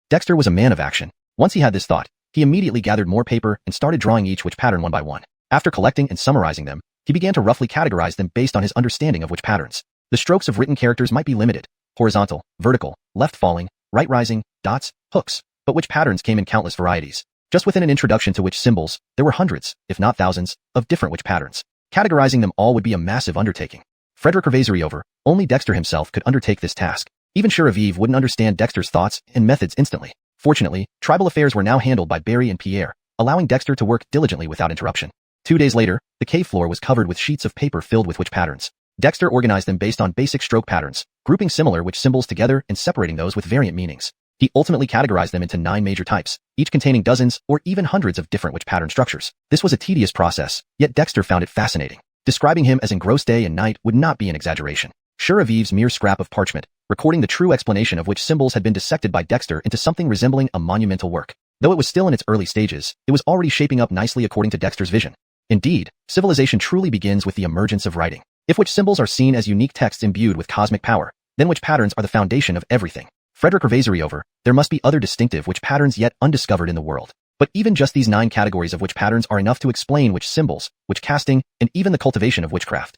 Dexter was a man of action. Once he had this thought, he immediately gathered more paper and started drawing each witch pattern one by one. After collecting and summarizing them, he began to roughly categorize them based on his understanding of witch patterns. The strokes of written characters might be limited: horizontal, vertical, left falling, right rising, dots, hooks, but witch patterns came in countless varieties. Just within an introduction to witch symbols, there were hundreds, if not thousands, of different witch patterns. Categorizing them all would be a massive undertaking. Only Dexter himself could undertake this task. Even Shiraviv wouldn't understand Dexter's thoughts and methods instantly. Fortunately, tribal affairs were now handled by Barry and Pierre, allowing Dexter to work diligently without interruption. 2 days later, the cave floor was covered with sheets of paper filled with witch patterns. Dexter organized them based on basic stroke patterns, grouping similar witch symbols together and separating those with variant meanings. He ultimately categorized them into 9 major types, each containing dozens or even hundreds of different witch pattern structures. This was a tedious process, yet Dexter found it fascinating. Describing him as engrossed day and night would not be an exaggeration. Shiraviv's mere scrap of parchment, recording the true explanation of which symbols had been dissected by Dexter into something resembling a monumental work. Though it was still in its early stages, it was already shaping up nicely according to Dexter's vision. Indeed, civilization truly begins with the emergence of writing. If witch symbols are seen as unique texts imbued with cosmic power, then witch patterns are the foundation of everything. There must be other distinctive witch patterns yet undiscovered in the world. But even just these 9 categories of witch patterns are enough to explain witch symbols, witch casting, and even the cultivation of witchcraft.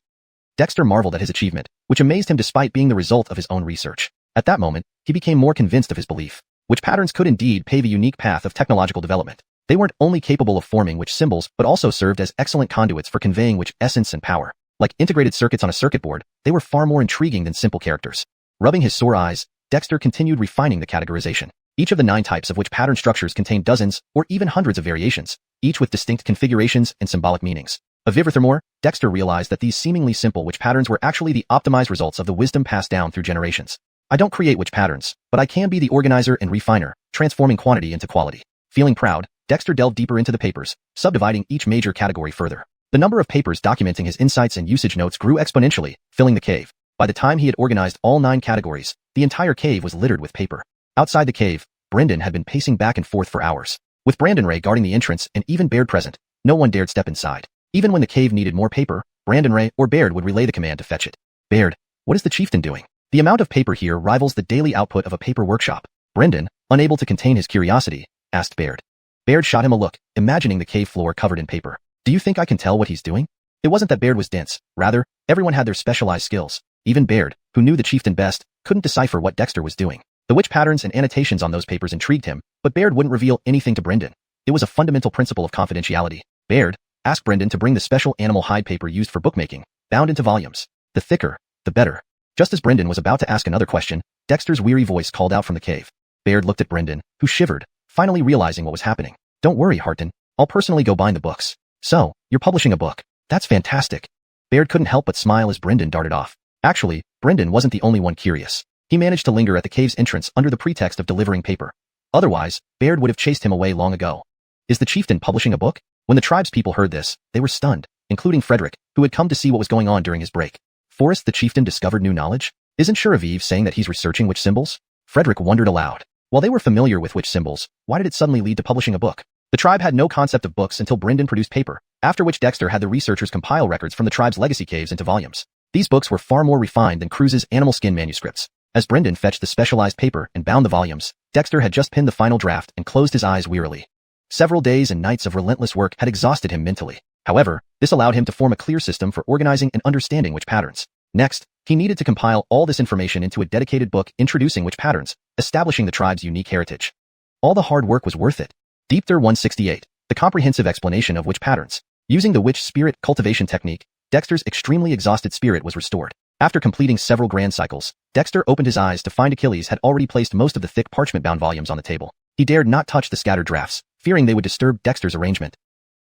Dexter marveled at his achievement, which amazed him despite being the result of his own research. At that moment, he became more convinced of his belief. Witch patterns could indeed pave a unique path of technological development. They weren't only capable of forming witch symbols, but also served as excellent conduits for conveying witch essence and power. Like integrated circuits on a circuit board, they were far more intriguing than simple characters. Rubbing his sore eyes, Dexter continued refining the categorization. Each of the 9 types of witch pattern structures contained dozens, or even hundreds of variations, each with distinct configurations and symbolic meanings. Furthermore, Dexter realized that these seemingly simple witch patterns were actually the optimized results of the wisdom passed down through generations. I don't create witch patterns, but I can be the organizer and refiner, transforming quantity into quality. Feeling proud, Dexter delved deeper into the papers, subdividing each major category further. The number of papers documenting his insights and usage notes grew exponentially, filling the cave. By the time he had organized all 9 categories, the entire cave was littered with paper. Outside the cave, Brendan had been pacing back and forth for hours. With Brandon Ray guarding the entrance and even Baird present, no one dared step inside. Even when the cave needed more paper, Brandon Ray or Baird would relay the command to fetch it. Baird, what is the chieftain doing? The amount of paper here rivals the daily output of a paper workshop. Brendan, unable to contain his curiosity, asked Baird. Baird shot him a look, imagining the cave floor covered in paper. Do you think I can tell what he's doing? It wasn't that Baird was dense. Rather, everyone had their specialized skills. Even Baird, who knew the chieftain best, couldn't decipher what Dexter was doing. The witch patterns and annotations on those papers intrigued him, but Baird wouldn't reveal anything to Brendan. It was a fundamental principle of confidentiality. Baird asked Brendan to bring the special animal hide paper used for bookmaking, bound into volumes. The thicker, the better. Just as Brendan was about to ask another question, Dexter's weary voice called out from the cave. Baird looked at Brendan, who shivered, finally realizing what was happening. Don't worry, Harton. I'll personally go bind the books. So, you're publishing a book. That's fantastic. Baird couldn't help but smile as Brendan darted off. Actually, Brendan wasn't the only one curious. He managed to linger at the cave's entrance under the pretext of delivering paper. Otherwise, Baird would have chased him away long ago. Is the chieftain publishing a book? When the tribespeople heard this, they were stunned, including Frederick, who had come to see what was going on during his break. Forrest the chieftain discovered new knowledge? Isn't Shuraviv saying that he's researching witch symbols? Frederick wondered aloud. While they were familiar with witch symbols, why did it suddenly lead to publishing a book? The tribe had no concept of books until Brendan produced paper, after which Dexter had the researchers compile records from the tribe's legacy caves into volumes. These books were far more refined than Croods' animal skin manuscripts. As Brendan fetched the specialized paper and bound the volumes, Dexter had just pinned the final draft and closed his eyes wearily. Several days and nights of relentless work had exhausted him mentally. However, this allowed him to form a clear system for organizing and understanding witch patterns. Next, he needed to compile all this information into a dedicated book introducing witch patterns, establishing the tribe's unique heritage. All the hard work was worth it. Deepter 168, the comprehensive explanation of witch patterns. Using the witch spirit cultivation technique, Dexter's extremely exhausted spirit was restored. After completing several grand cycles, Dexter opened his eyes to find Achilles had already placed most of the thick parchment-bound volumes on the table. He dared not touch the scattered drafts, fearing they would disturb Dexter's arrangement.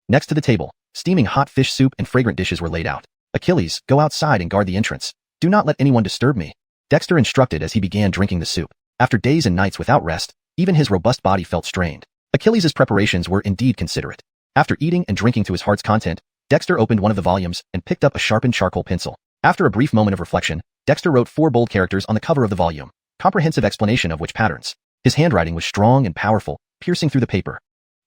Next to the table, steaming hot fish soup and fragrant dishes were laid out. Achilles, go outside and guard the entrance. Do not let anyone disturb me, Dexter instructed as he began drinking the soup. After days and nights without rest, even his robust body felt strained. Achilles' preparations were indeed considerate. After eating and drinking to his heart's content, Dexter opened one of the volumes and picked up a sharpened charcoal pencil. After a brief moment of reflection, Dexter wrote 4 bold characters on the cover of the volume, comprehensive explanation of witch patterns. His handwriting was strong and powerful, piercing through the paper.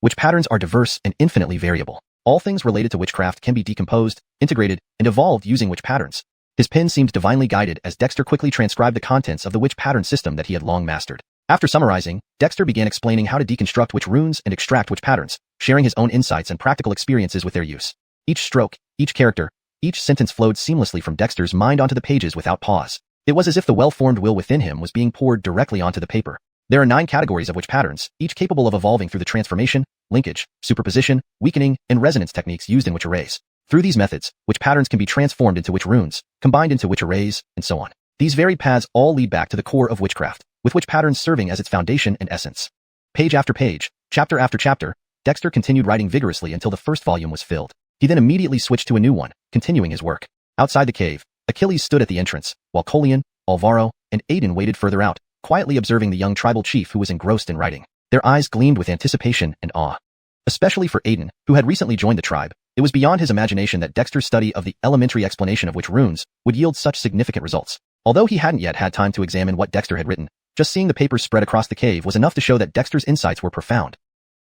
Witch patterns are diverse and infinitely variable. All things related to witchcraft can be decomposed, integrated, and evolved using witch patterns. His pen seemed divinely guided as Dexter quickly transcribed the contents of the witch pattern system that he had long mastered. After summarizing, Dexter began explaining how to deconstruct witch runes and extract witch patterns, sharing his own insights and practical experiences with their use. Each stroke, each character, each sentence flowed seamlessly from Dexter's mind onto the pages without pause. It was as if the well-formed will within him was being poured directly onto the paper. There are 9 categories of witch patterns, each capable of evolving through the transformation, linkage, superposition, weakening, and resonance techniques used in witch arrays. Through these methods, witch patterns can be transformed into witch runes, combined into witch arrays, and so on. These varied paths all lead back to the core of witchcraft, with witch patterns serving as its foundation and essence. Page after page, chapter after chapter, Dexter continued writing vigorously until the first volume was filled. He then immediately switched to a new one, continuing his work. Outside the cave, Achilles stood at the entrance, while Colian, Alvaro, and Aiden waited further out, quietly observing the young tribal chief who was engrossed in writing. Their eyes gleamed with anticipation and awe. Especially for Aiden, who had recently joined the tribe, it was beyond his imagination that Dexter's study of the elementary explanation of witch runes would yield such significant results. Although he hadn't yet had time to examine what Dexter had written, just seeing the papers spread across the cave was enough to show that Dexter's insights were profound.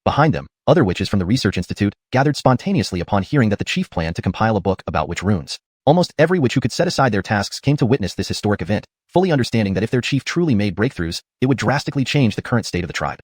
Behind them, other witches from the Research Institute gathered spontaneously upon hearing that the chief planned to compile a book about witch runes. Almost every witch who could set aside their tasks came to witness this historic event, fully understanding that if their chief truly made breakthroughs, it would drastically change the current state of the tribe.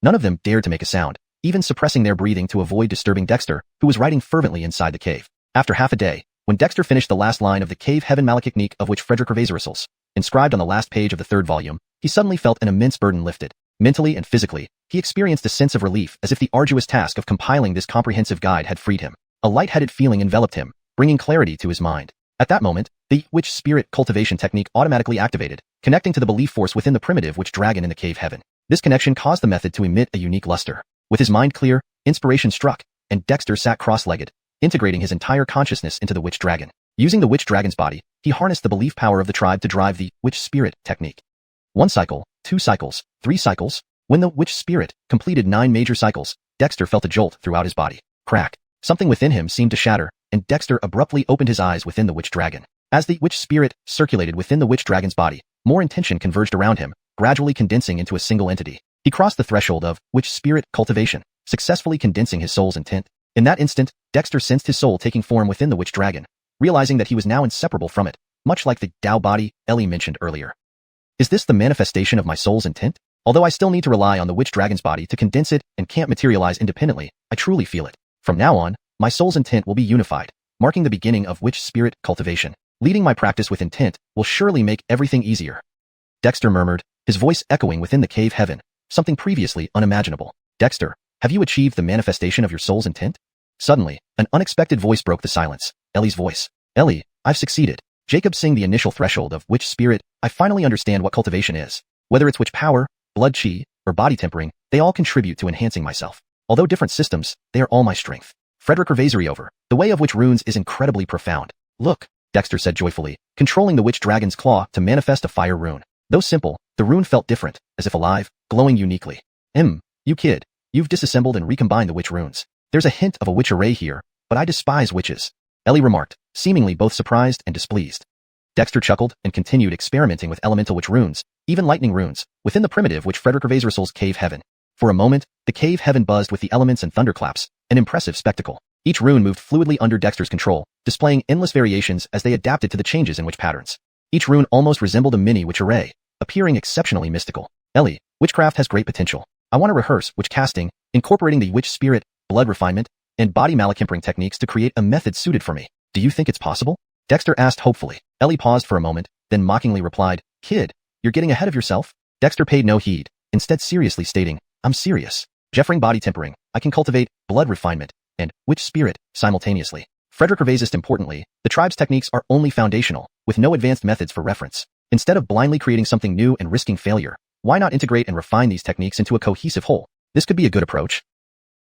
None of them dared to make a sound, even suppressing their breathing to avoid disturbing Dexter, who was writing fervently inside the cave. After half a day, when Dexter finished the last line of the Cave Heaven Malachiknik of which Frederick Revazerissels, inscribed on the last page of the 3rd volume, he suddenly felt an immense burden lifted. Mentally and physically, he experienced a sense of relief as if the arduous task of compiling this comprehensive guide had freed him. A lightheaded feeling enveloped him, bringing clarity to his mind. At that moment, the witch spirit cultivation technique automatically activated, connecting to the belief force within the primitive witch dragon in the cave heaven. This connection caused the method to emit a unique luster. With his mind clear, inspiration struck, and Dexter sat cross-legged, integrating his entire consciousness into the witch dragon. Using the witch dragon's body, he harnessed the belief power of the tribe to drive the witch spirit technique. 1 cycle, 2 cycles, 3 cycles. When the witch spirit completed 9 major cycles, Dexter felt a jolt throughout his body. Crack. Something within him seemed to shatter, and Dexter abruptly opened his eyes within the witch dragon. As the witch spirit circulated within the witch dragon's body, more intention converged around him, gradually condensing into a single entity. He crossed the threshold of witch spirit cultivation, successfully condensing his soul's intent. In that instant, Dexter sensed his soul taking form within the witch dragon, realizing that he was now inseparable from it, much like the Tao body Ellie mentioned earlier. Is this the manifestation of my soul's intent? Although I still need to rely on the witch dragon's body to condense it and can't materialize independently, I truly feel it. From now on, my soul's intent will be unified, marking the beginning of witch spirit cultivation. Leading my practice with intent will surely make everything easier. Dexter murmured, his voice echoing within the cave heaven, something previously unimaginable. Dexter, have you achieved the manifestation of your soul's intent? Suddenly, an unexpected voice broke the silence. Ellie's voice. Ellie, I've succeeded. Jacob seeing the initial threshold of witch spirit, I finally understand what cultivation is. Whether it's witch power, blood chi, or body tempering, they all contribute to enhancing myself. Although different systems, they are all my strength. Frederick Revasery over. The way of witch runes is incredibly profound. Look, Dexter said joyfully, controlling the witch dragon's claw to manifest a fire rune. Though simple, the rune felt different, as if alive, glowing uniquely. You kid, you've disassembled and recombined the witch runes. There's a hint of a witch array here, but I despise witches, Ellie remarked, seemingly both surprised and displeased. Dexter chuckled and continued experimenting with elemental witch runes, even lightning runes, within the primitive witch Frederick Revasery's cave heaven. For a moment, the cave heaven buzzed with the elements and thunderclaps, an impressive spectacle. Each rune moved fluidly under Dexter's control, displaying endless variations as they adapted to the changes in witch patterns. Each rune almost resembled a mini witch array, appearing exceptionally mystical. Ellie, witchcraft has great potential. I want to rehearse witch casting, incorporating the witch spirit, blood refinement, and body malakempering techniques to create a method suited for me. Do you think it's possible? Dexter asked hopefully. Ellie paused for a moment, then mockingly replied, Kid, you're getting ahead of yourself? Dexter paid no heed, instead seriously stating, I'm serious. Jeffering body tempering, I can cultivate blood refinement and witch spirit simultaneously. Frederick Revasery importantly, the tribe's techniques are only foundational, with no advanced methods for reference. Instead of blindly creating something new and risking failure, why not integrate and refine these techniques into a cohesive whole? This could be a good approach.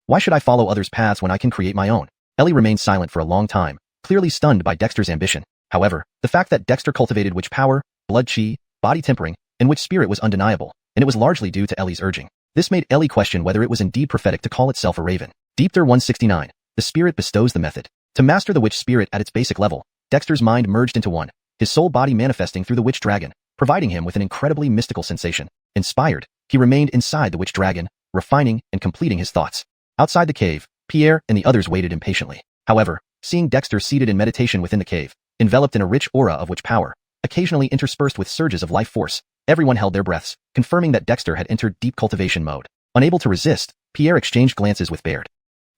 Why should I follow others' paths when I can create my own? Ellie remained silent for a long time, clearly stunned by Dexter's ambition. However, the fact that Dexter cultivated witch power, blood chi, body tempering, and witch spirit was undeniable, and it was largely due to Ellie's urging. This made Ellie question whether it was indeed prophetic to call itself a raven. Deepter 169. The spirit bestows the method. To master the witch spirit at its basic level, Dexter's mind merged into one, his soul body manifesting through the witch dragon, providing him with an incredibly mystical sensation. Inspired, he remained inside the witch dragon, refining and completing his thoughts. Outside the cave, Pierre and the others waited impatiently. However, seeing Dexter seated in meditation within the cave, enveloped in a rich aura of witch power, occasionally interspersed with surges of life force, everyone held their breaths, confirming that Dexter had entered deep cultivation mode. Unable to resist, Pierre exchanged glances with Baird.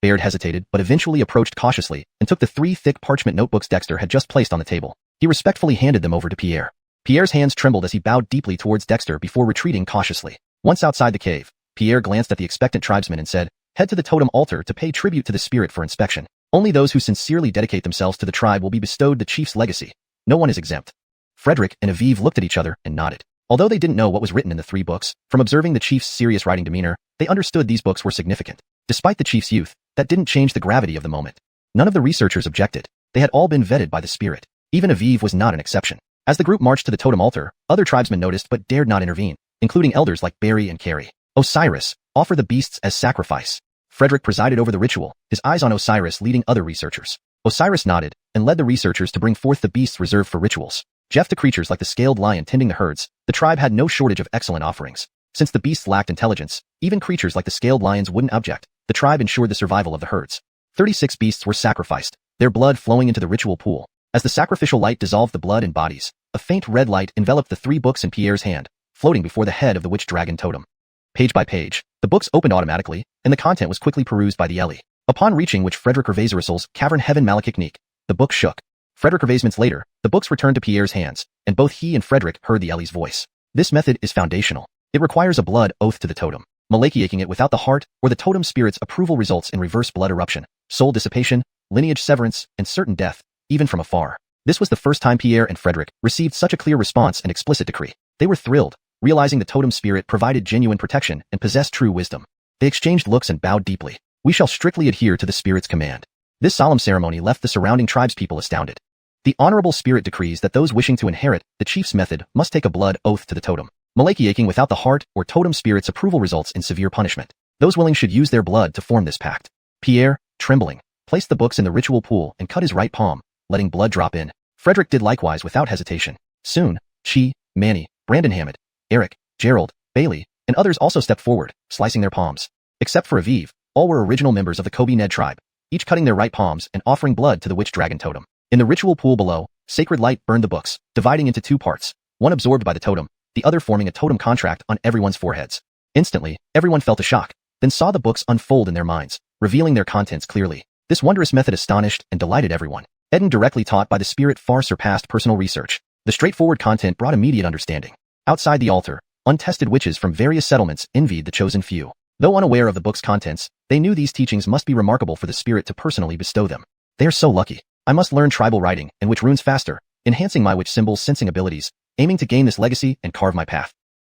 Baird hesitated but eventually approached cautiously and took the 3 thick parchment notebooks Dexter had just placed on the table. He respectfully handed them over to Pierre. Pierre's hands trembled as he bowed deeply towards Dexter before retreating cautiously. Once outside the cave, Pierre glanced at the expectant tribesmen and said, Head to the totem altar to pay tribute to the spirit for inspection. Only those who sincerely dedicate themselves to the tribe will be bestowed the chief's legacy. No one is exempt. Frederick and Aviv looked at each other and nodded. Although they didn't know what was written in the 3 books, from observing the chief's serious writing demeanor, they understood these books were significant. Despite the chief's youth, that didn't change the gravity of the moment. None of the researchers objected. They had all been vetted by the spirit. Even Aviv was not an exception. As the group marched to the totem altar, other tribesmen noticed but dared not intervene, including elders like Barry and Carrie. Osiris, offer the beasts as sacrifice. Frederick presided over the ritual, his eyes on Osiris leading other researchers. Osiris nodded and led the researchers to bring forth the beasts reserved for rituals. Jeff to creatures like the scaled lion tending the herds, the tribe had no shortage of excellent offerings. Since the beasts lacked intelligence, even creatures like the scaled lions wouldn't object. The tribe ensured the survival of the herds. 36 beasts were sacrificed, their blood flowing into the ritual pool. As the sacrificial light dissolved the blood and bodies, a faint red light enveloped the 3 books in Pierre's hand, floating before the head of the witch dragon totem. Page by page, the books opened automatically, and the content was quickly perused by the Ellie. Upon reaching witch Frederick Revasery's Cavern Heaven Malakiknik, the book shook. Frederick Revasery's later, the books returned to Pierre's hands, and both he and Frederick heard the Ellie's voice. This method is foundational. It requires a blood oath to the totem. Malachiaking it without the heart or the totem spirit's approval results in reverse blood eruption, soul dissipation, lineage severance, and certain death, even from afar. This was the first time Pierre and Frederick received such a clear response and explicit decree. They were thrilled, realizing the totem spirit provided genuine protection and possessed true wisdom. They exchanged looks and bowed deeply. We shall strictly adhere to the spirit's command. This solemn ceremony left the surrounding tribespeople astounded. The honorable spirit decrees that those wishing to inherit the chief's method must take a blood oath to the totem. Malachiaking without the heart or totem spirit's approval results in severe punishment. Those willing should use their blood to form this pact. Pierre, trembling, placed the books in the ritual pool and cut his right palm, letting blood drop in. Frederick did likewise without hesitation. Soon, Chi, Manny, Brandon Hammond, Eric, Gerald, Bailey, and others also stepped forward, slicing their palms. Except for Aviv, all were original members of the Kobe Ned tribe, each cutting their right palms and offering blood to the witch dragon totem. In the ritual pool below, sacred light burned the books, dividing into two parts, one absorbed by the totem, the other forming a totem contract on everyone's foreheads. Instantly, everyone felt a shock, then saw the books unfold in their minds, revealing their contents clearly. This wondrous method astonished and delighted everyone. Eden directly taught by the spirit far surpassed personal research. The straightforward content brought immediate understanding. Outside the altar, untested witches from various settlements envied the chosen few. Though unaware of the book's contents, they knew these teachings must be remarkable for the spirit to personally bestow them. They are so lucky. I must learn tribal writing and witch runes faster, enhancing my witch symbols sensing abilities, aiming to gain this legacy and carve my path.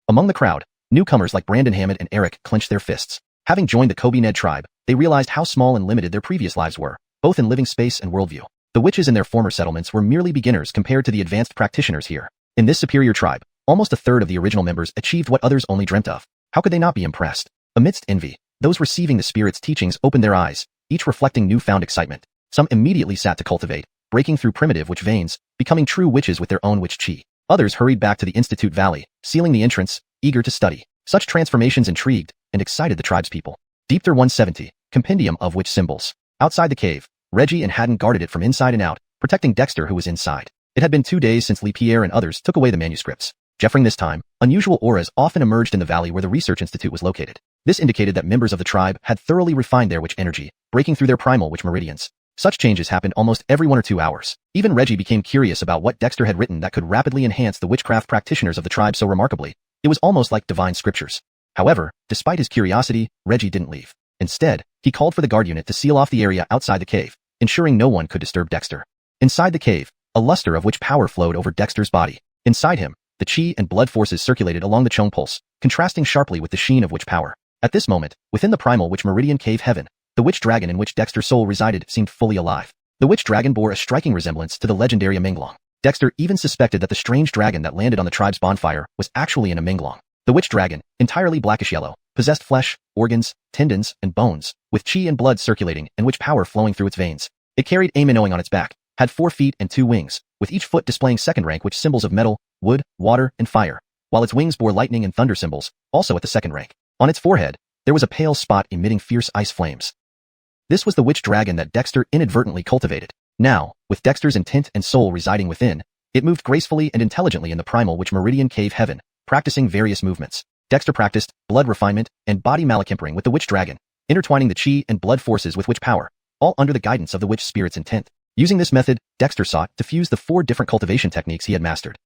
Among the crowd, newcomers like Brandon Hammond and Eric clenched their fists. Having joined the Kobe Ned tribe, they realized how small and limited their previous lives were, both in living space and worldview. The witches in their former settlements were merely beginners compared to the advanced practitioners here. In this superior tribe, almost a third of the original members achieved what others only dreamt of. How could they not be impressed? Amidst envy, those receiving the spirit's teachings opened their eyes, each reflecting newfound excitement. Some immediately sat to cultivate, breaking through primitive witch veins, becoming true witches with their own witch chi. Others hurried back to the Institute Valley, sealing the entrance, eager to study. Such transformations intrigued and excited the tribespeople. Deepter 170, Compendium of Witch Symbols. Outside the cave, Reggie and Haddon guarded it from inside and out, protecting Dexter who was inside. It had been 2 days since Lee Pierre and others took away the manuscripts. Jeffering this time, unusual auras often emerged in the valley where the research institute was located. This indicated that members of the tribe had thoroughly refined their witch energy, breaking through their primal witch meridians. Such changes happened almost every 1 or 2 hours. Even Reggie became curious about what Dexter had written that could rapidly enhance the witchcraft practitioners of the tribe so remarkably. It was almost like divine scriptures. However, despite his curiosity, Reggie didn't leave. Instead, he called for the guard unit to seal off the area outside the cave, ensuring no one could disturb Dexter. Inside the cave, a luster of witch power flowed over Dexter's body. Inside him, the chi and blood forces circulated along the Chong pulse, contrasting sharply with the sheen of witch power. At this moment, within the primal witch meridian cave heaven, the witch dragon in which Dexter's soul resided seemed fully alive. The witch dragon bore a striking resemblance to the legendary Amenglong. Dexter even suspected that the strange dragon that landed on the tribe's bonfire was actually an Amenglong. The witch dragon, entirely blackish yellow, possessed flesh, organs, tendons, and bones, with chi and blood circulating and witch power flowing through its veins. It carried a Minoing on its back, had 4 feet and 2 wings, with each foot displaying second-rank witch symbols of metal, wood, water, and fire, while its wings bore lightning and thunder symbols, also at the second rank. On its forehead, there was a pale spot emitting fierce ice flames. This was the witch dragon that Dexter inadvertently cultivated. Now, with Dexter's intent and soul residing within, it moved gracefully and intelligently in the primal witch meridian cave heaven, practicing various movements. Dexter practiced blood refinement and body malachimpering with the witch dragon, intertwining the chi and blood forces with witch power, all under the guidance of the witch spirit's intent. Using this method, Dexter sought to fuse the 4 different cultivation techniques he had mastered.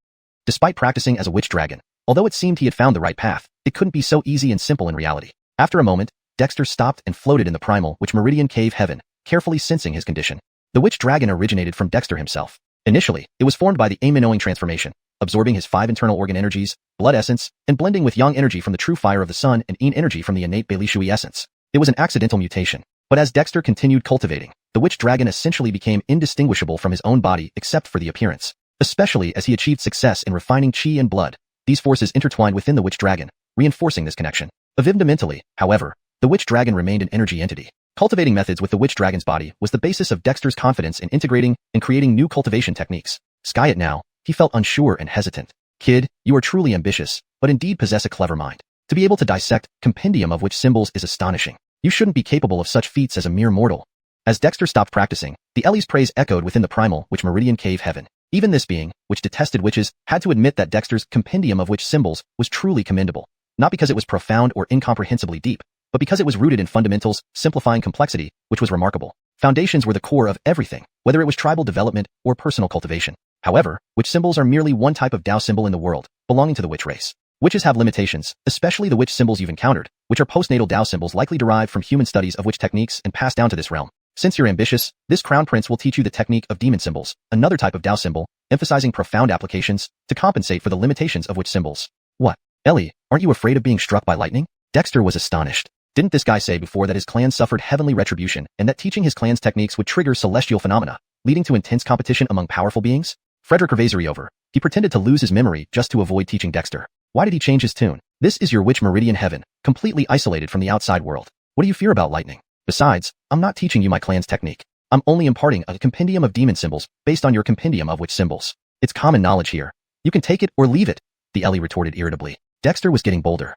Despite practicing as a witch dragon, although it seemed he had found the right path, it couldn't be so easy and simple in reality. After a moment, Dexter stopped and floated in the primal witch meridian cave heaven, carefully sensing his condition. The witch dragon originated from Dexter himself. Initially, it was formed by the Minoing transformation, absorbing his 5 internal organ energies, blood essence, and blending with yang energy from the true fire of the sun and yin energy from the innate Bailey Shui essence. It was an accidental mutation. But as Dexter continued cultivating, the witch dragon essentially became indistinguishable from his own body except for the appearance. Especially as he achieved success in refining chi and blood, these forces intertwined within the witch dragon, reinforcing this connection. Mentally, however, the witch dragon remained an energy entity. Cultivating methods with the witch dragon's body was the basis of Dexter's confidence in integrating and creating new cultivation techniques. Sky it now, he felt unsure and hesitant. Kid, you are truly ambitious, but indeed possess a clever mind. To be able to dissect compendium of witch symbols is astonishing. You shouldn't be capable of such feats as a mere mortal. As Dexter stopped practicing, the Ellie's praise echoed within the primal witch meridian cave heaven. Even this being, which detested witches, had to admit that Dexter's compendium of witch symbols was truly commendable. Not because it was profound or incomprehensibly deep, but because it was rooted in fundamentals, simplifying complexity, which was remarkable. Foundations were the core of everything, whether it was tribal development or personal cultivation. However, witch symbols are merely one type of Dao symbol in the world, belonging to the witch race. Witches have limitations, especially the witch symbols you've encountered, which are postnatal Dao symbols likely derived from human studies of witch techniques and passed down to this realm. Since you're ambitious, this crown prince will teach you the technique of demon symbols, another type of Dao symbol, emphasizing profound applications to compensate for the limitations of witch symbols. What? Ellie, aren't you afraid of being struck by lightning? Dexter was astonished. Didn't this guy say before that his clan suffered heavenly retribution and that teaching his clan's techniques would trigger celestial phenomena, leading to intense competition among powerful beings? Frederick Revasery over. He pretended to lose his memory just to avoid teaching Dexter. Why did he change his tune? This is your witch meridian heaven, completely isolated from the outside world. What do you fear about lightning? Besides, I'm not teaching you my clan's technique. I'm only imparting a compendium of demon symbols based on your compendium of witch symbols. It's common knowledge here. You can take it or leave it, the Ellie retorted irritably. Dexter was getting bolder.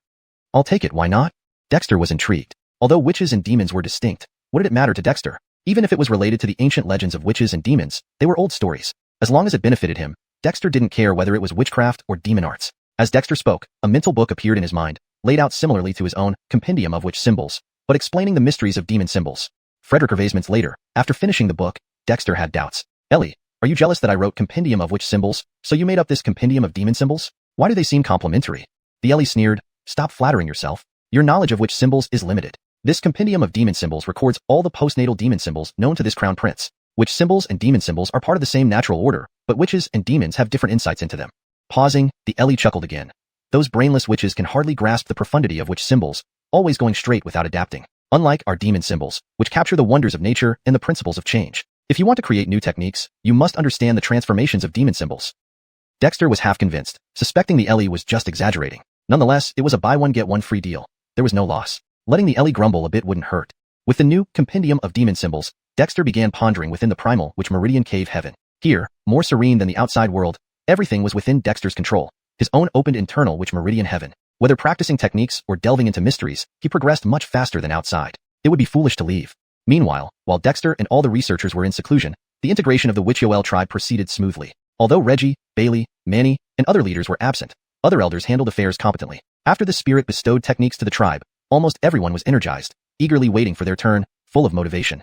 I'll take it, why not? Dexter was intrigued. Although witches and demons were distinct, what did it matter to Dexter? Even if it was related to the ancient legends of witches and demons, they were old stories. As long as it benefited him, Dexter didn't care whether it was witchcraft or demon arts. As Dexter spoke, a mental book appeared in his mind, laid out similarly to his own compendium of witch symbols, but explaining the mysteries of demon symbols. Frederick Revasements later, after finishing the book, Dexter had doubts. Ellie, are you jealous that I wrote compendium of witch symbols, so you made up this compendium of demon symbols? Why do they seem complimentary? The Ellie sneered. Stop flattering yourself. Your knowledge of witch symbols is limited. This compendium of demon symbols records all the postnatal demon symbols known to this crown prince. Witch symbols and demon symbols are part of the same natural order, but witches and demons have different insights into them. Pausing, the Ellie chuckled again. Those brainless witches can hardly grasp the profundity of witch symbols, always going straight without adapting. Unlike our demon symbols, which capture the wonders of nature and the principles of change. If you want to create new techniques, you must understand the transformations of demon symbols. Dexter was half convinced, suspecting the Ellie was just exaggerating. Nonetheless, it was a buy one get one free deal. There was no loss. Letting the Ellie grumble a bit wouldn't hurt. With the new compendium of demon symbols, Dexter began pondering within the primal witch meridian cave heaven. Here, more serene than the outside world, everything was within Dexter's control. His own opened internal witch meridian heaven. Whether practicing techniques or delving into mysteries, he progressed much faster than outside. It would be foolish to leave. Meanwhile, while Dexter and all the researchers were in seclusion, the integration of the Witch-Yoel tribe proceeded smoothly. Although Reggie, Bailey, Manny, and other leaders were absent, other elders handled affairs competently. After the spirit bestowed techniques to the tribe, almost everyone was energized, eagerly waiting for their turn, full of motivation.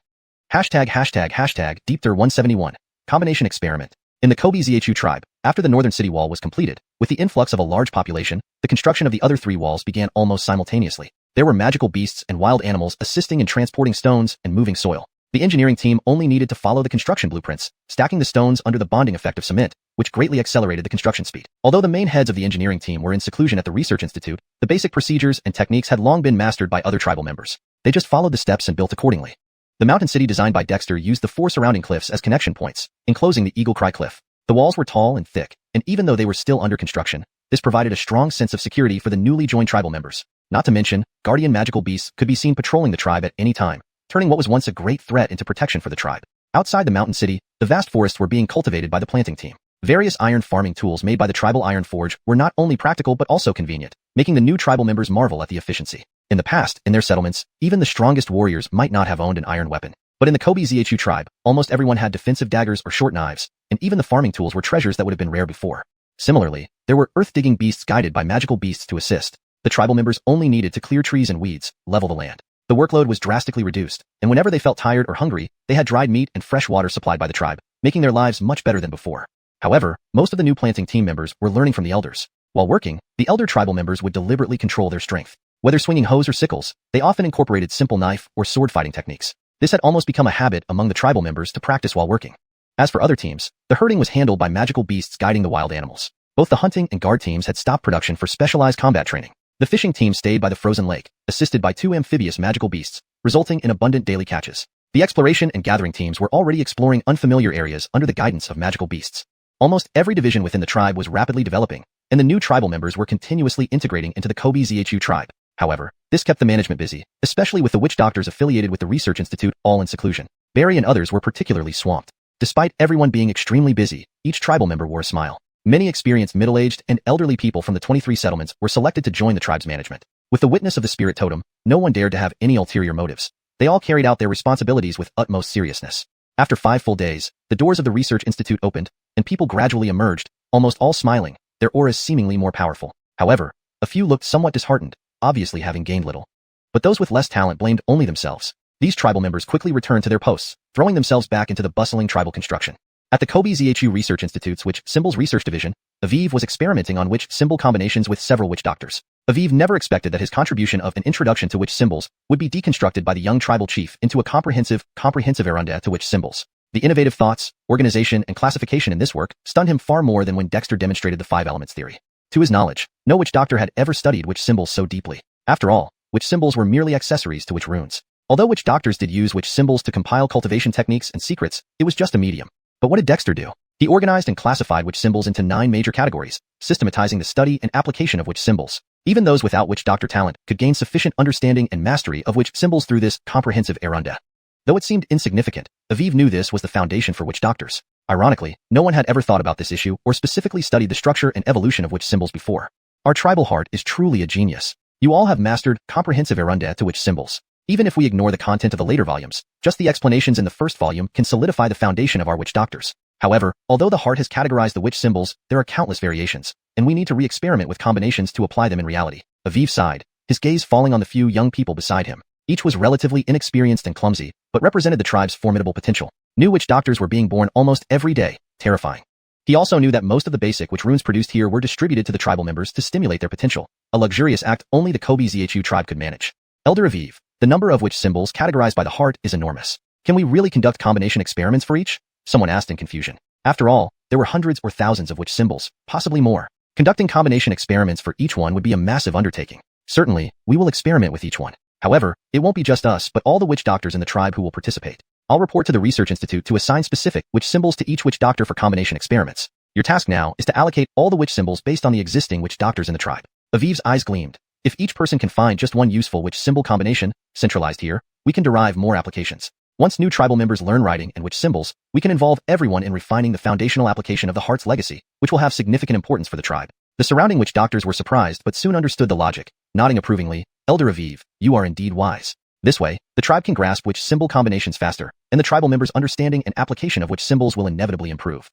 ###DeepTher171. Combination experiment. In the Kobe Zhu tribe, after the northern city wall was completed, with the influx of a large population, the construction of the other three walls began almost simultaneously. There were magical beasts and wild animals assisting in transporting stones and moving soil. The engineering team only needed to follow the construction blueprints, stacking the stones under the bonding effect of cement, which greatly accelerated the construction speed. Although the main heads of the engineering team were in seclusion at the Research Institute, the basic procedures and techniques had long been mastered by other tribal members. They just followed the steps and built accordingly. The mountain city designed by Dexter used the four surrounding cliffs as connection points, enclosing the Eagle Cry Cliff. The walls were tall and thick, and even though they were still under construction, this provided a strong sense of security for the newly joined tribal members. Not to mention, guardian magical beasts could be seen patrolling the tribe at any time, turning what was once a great threat into protection for the tribe. Outside the mountain city, the vast forests were being cultivated by the planting team. Various iron farming tools made by the tribal iron forge were not only practical but also convenient, making the new tribal members marvel at the efficiency. In the past, in their settlements, even the strongest warriors might not have owned an iron weapon. But in the Kobe Zhu tribe, almost everyone had defensive daggers or short knives, and even the farming tools were treasures that would have been rare before. Similarly, there were earth-digging beasts guided by magical beasts to assist. The tribal members only needed to clear trees and weeds, level the land. The workload was drastically reduced, and whenever they felt tired or hungry, they had dried meat and fresh water supplied by the tribe, making their lives much better than before. However, most of the new planting team members were learning from the elders. While working, the elder tribal members would deliberately control their strength. Whether swinging hoes or sickles, they often incorporated simple knife or sword fighting techniques. This had almost become a habit among the tribal members to practice while working. As for other teams, the herding was handled by magical beasts guiding the wild animals. Both the hunting and guard teams had stopped production for specialized combat training. The fishing team stayed by the frozen lake, assisted by two amphibious magical beasts, resulting in abundant daily catches. The exploration and gathering teams were already exploring unfamiliar areas under the guidance of magical beasts. Almost every division within the tribe was rapidly developing, and the new tribal members were continuously integrating into the Kobe Zhu tribe. However, this kept the management busy, especially with the witch doctors affiliated with the Research Institute all in seclusion. Barry and others were particularly swamped. Despite everyone being extremely busy, each tribal member wore a smile. Many experienced middle-aged and elderly people from the 23 settlements were selected to join the tribe's management. With the witness of the spirit totem, no one dared to have any ulterior motives. They all carried out their responsibilities with utmost seriousness. After 5 full days, the doors of the Research Institute opened, and people gradually emerged, almost all smiling, their auras seemingly more powerful. However, a few looked somewhat disheartened, obviously having gained little. But those with less talent blamed only themselves. These tribal members quickly returned to their posts, throwing themselves back into the bustling tribal construction. At the Kobe Zhu Research Institute's Witch Symbols Research Division, Aviv was experimenting on witch symbol combinations with several witch doctors. Aviv never expected that his contribution of an introduction to witch symbols would be deconstructed by the young tribal chief into a comprehensive erunda to witch symbols. The innovative thoughts, organization, and classification in this work stunned him far more than when Dexter demonstrated the 5 elements theory. To his knowledge, no witch doctor had ever studied witch symbols so deeply. After all, witch symbols were merely accessories to witch runes. Although witch doctors did use witch symbols to compile cultivation techniques and secrets, it was just a medium. But what did Dexter do? He organized and classified witch symbols into 9 major categories, systematizing the study and application of witch symbols. Even those without witch doctor talent could gain sufficient understanding and mastery of witch symbols through this comprehensive erunda. Though it seemed insignificant, Aviv knew this was the foundation for witch doctors. Ironically, no one had ever thought about this issue or specifically studied the structure and evolution of witch symbols before. Our tribal heart is truly a genius. You all have mastered comprehensive erunda to witch symbols. Even if we ignore the content of the later volumes, just the explanations in the first volume can solidify the foundation of our witch doctors. However, although the heart has categorized the witch symbols, there are countless variations, and we need to re-experiment with combinations to apply them in reality. Aviv sighed, his gaze falling on the few young people beside him. Each was relatively inexperienced and clumsy, but represented the tribe's formidable potential. New witch doctors were being born almost every day, terrifying. He also knew that most of the basic witch runes produced here were distributed to the tribal members to stimulate their potential, a luxurious act only the Kobe Zhu tribe could manage. Elder Aviv, the number of witch symbols categorized by the heart is enormous. Can we really conduct combination experiments for each? Someone asked in confusion. After all, there were hundreds or thousands of witch symbols, possibly more. Conducting combination experiments for each one would be a massive undertaking. Certainly, we will experiment with each one. However, it won't be just us but all the witch doctors in the tribe who will participate. I'll report to the Research Institute to assign specific witch symbols to each witch doctor for combination experiments. Your task now is to allocate all the witch symbols based on the existing witch doctors in the tribe. Aviv's eyes gleamed. If each person can find just one useful witch symbol combination, centralized here, we can derive more applications. Once new tribal members learn writing and witch symbols, we can involve everyone in refining the foundational application of the heart's legacy, which will have significant importance for the tribe. The surrounding witch doctors were surprised but soon understood the logic, nodding approvingly. Elder Aviv, you are indeed wise. This way, the tribe can grasp witch symbol combinations faster, and the tribal members' understanding and application of witch symbols will inevitably improve.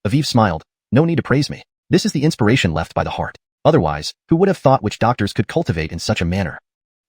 Aviv smiled. No need to praise me. This is the inspiration left by the heart. Otherwise, who would have thought witch doctors could cultivate in such a manner?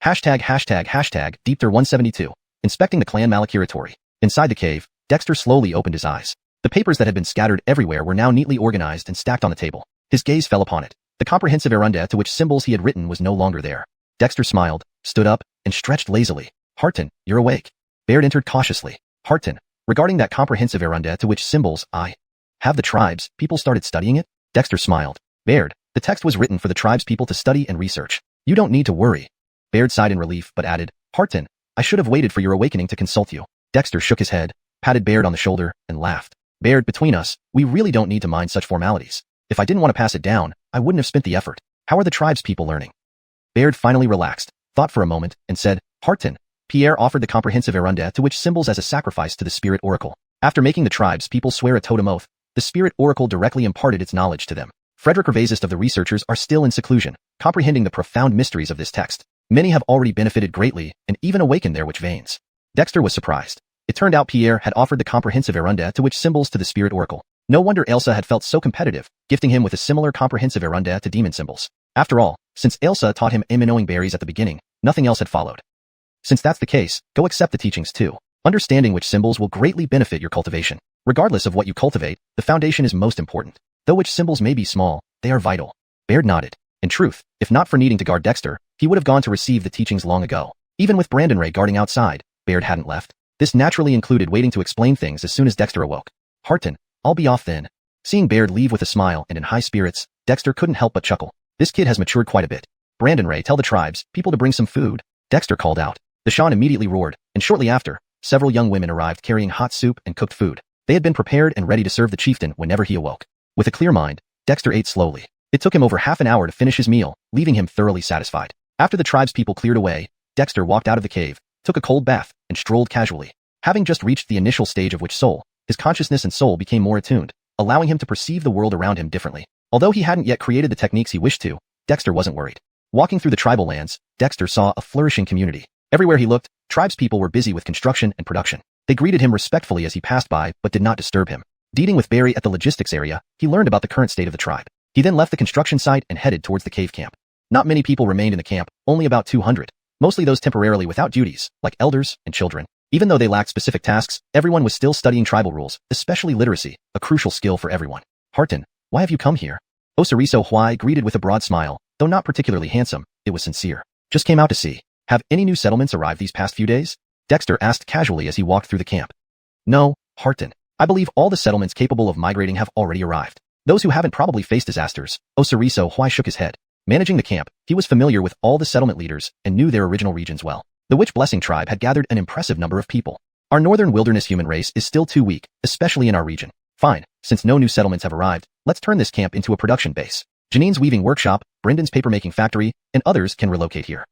#Deepter172. Inspecting the clan Malakiratory. Inside the cave, Dexter slowly opened his eyes. The papers that had been scattered everywhere were now neatly organized and stacked on the table. His gaze fell upon it. The comprehensive erunda to which symbols he had written was no longer there. Dexter smiled, stood up, and stretched lazily. Harton, you're awake. Baird entered cautiously. Harton, regarding that comprehensive erunda to which symbols have the tribes, people started studying it? Dexter smiled. Baird, the text was written for the tribes people to study and research. You don't need to worry. Baird sighed in relief but added, Harton, I should have waited for your awakening to consult you. Dexter shook his head, patted Baird on the shoulder, and laughed. Baird, between us, we really don't need to mind such formalities. If I didn't want to pass it down, I wouldn't have spent the effort. How are the tribes people learning? Baird finally relaxed, thought for a moment, and said, Harton, Pierre offered the comprehensive erunda to which symbols as a sacrifice to the spirit oracle. After making the tribes people swear a totem oath, the spirit oracle directly imparted its knowledge to them. Frederick Revazist of the researchers are still in seclusion, comprehending the profound mysteries of this text. Many have already benefited greatly and even awakened their witch veins. Dexter was surprised. It turned out Pierre had offered the comprehensive erunda to which symbols to the spirit oracle. No wonder Elsa had felt so competitive, gifting him with a similar comprehensive erunda to demon symbols. After all, since Elsa taught him knowing berries at the beginning, nothing else had followed. Since that's the case, go accept the teachings too. Understanding which symbols will greatly benefit your cultivation. Regardless of what you cultivate, the foundation is most important. Though which symbols may be small, they are vital. Baird nodded. In truth, if not for needing to guard Dexter, he would have gone to receive the teachings long ago. Even with Brandon Ray guarding outside, Baird hadn't left. This naturally included waiting to explain things as soon as Dexter awoke. Harton, I'll be off then. Seeing Baird leave with a smile and in high spirits, Dexter couldn't help but chuckle. This kid has matured quite a bit. Brandon Ray, tell the tribes, people to bring some food. Dexter called out. The Shan immediately roared, and shortly after, several young women arrived carrying hot soup and cooked food. They had been prepared and ready to serve the chieftain whenever he awoke. With a clear mind, Dexter ate slowly. It took him over half an hour to finish his meal, leaving him thoroughly satisfied. After the tribespeople cleared away, Dexter walked out of the cave, took a cold bath, and strolled casually. Having just reached the initial stage of witch soul, his consciousness and soul became more attuned, allowing him to perceive the world around him differently. Although he hadn't yet created the techniques he wished to, Dexter wasn't worried. Walking through the tribal lands, Dexter saw a flourishing community. Everywhere he looked, tribespeople were busy with construction and production. They greeted him respectfully as he passed by but did not disturb him. Dealing with Barry at the logistics area, he learned about the current state of the tribe. He then left the construction site and headed towards the cave camp. Not many people remained in the camp, only about 200, mostly those temporarily without duties, like elders and children. Even though they lacked specific tasks, everyone was still studying tribal rules, especially literacy, a crucial skill for everyone. Harton, why have you come here? Xiuxian greeted with a broad smile, though not particularly handsome, it was sincere. Just came out to see. Have any new settlements arrived these past few days? Dexter asked casually as he walked through the camp. No, Harton. I believe all the settlements capable of migrating have already arrived. Those who haven't probably faced disasters. Xiuxian shook his head. Managing the camp, he was familiar with all the settlement leaders and knew their original regions well. The Witch Blessing tribe had gathered an impressive number of people. Our northern wilderness human race is still too weak, especially in our region. Fine, since no new settlements have arrived, let's turn this camp into a production base. Janine's weaving workshop, Brendan's papermaking factory, and others can relocate here.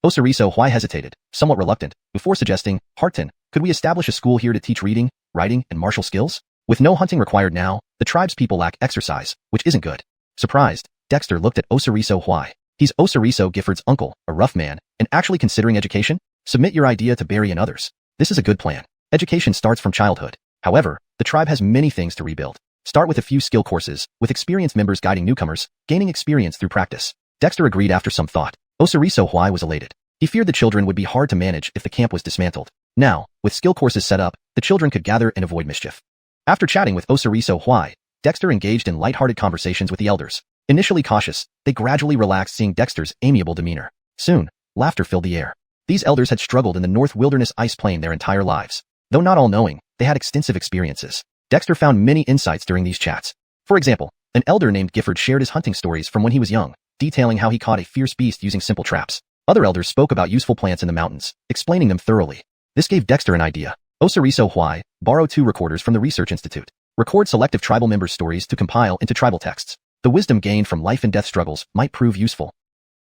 Xiuxian hesitated, somewhat reluctant, before suggesting, Harton, could we establish a school here to teach reading, writing, and martial skills? With no hunting required now, the tribe's people lack exercise, which isn't good. Surprised, Dexter looked at Xiuxian. He's Xiuxian Gifford's uncle, a rough man, and actually considering education? Submit your idea to Barry and others. This is a good plan. Education starts from childhood. However, the tribe has many things to rebuild. Start with a few skill courses, with experienced members guiding newcomers, gaining experience through practice. Dexter agreed after some thought. Xiuxian was elated. He feared the children would be hard to manage if the camp was dismantled. Now, with skill courses set up, the children could gather and avoid mischief. After chatting with Xiuxian, Dexter engaged in light-hearted conversations with the elders. Initially cautious, they gradually relaxed seeing Dexter's amiable demeanor. Soon, laughter filled the air. These elders had struggled in the North Wilderness Ice Plain their entire lives. Though not all-knowing, they had extensive experiences. Dexter found many insights during these chats. For example, an elder named Gifford shared his hunting stories from when he was young, detailing how he caught a fierce beast using simple traps. Other elders spoke about useful plants in the mountains, explaining them thoroughly. This gave Dexter an idea. Xiuxian borrowed 2 recorders from the Research Institute. Record selective tribal members' stories to compile into tribal texts. The wisdom gained from life and death struggles might prove useful.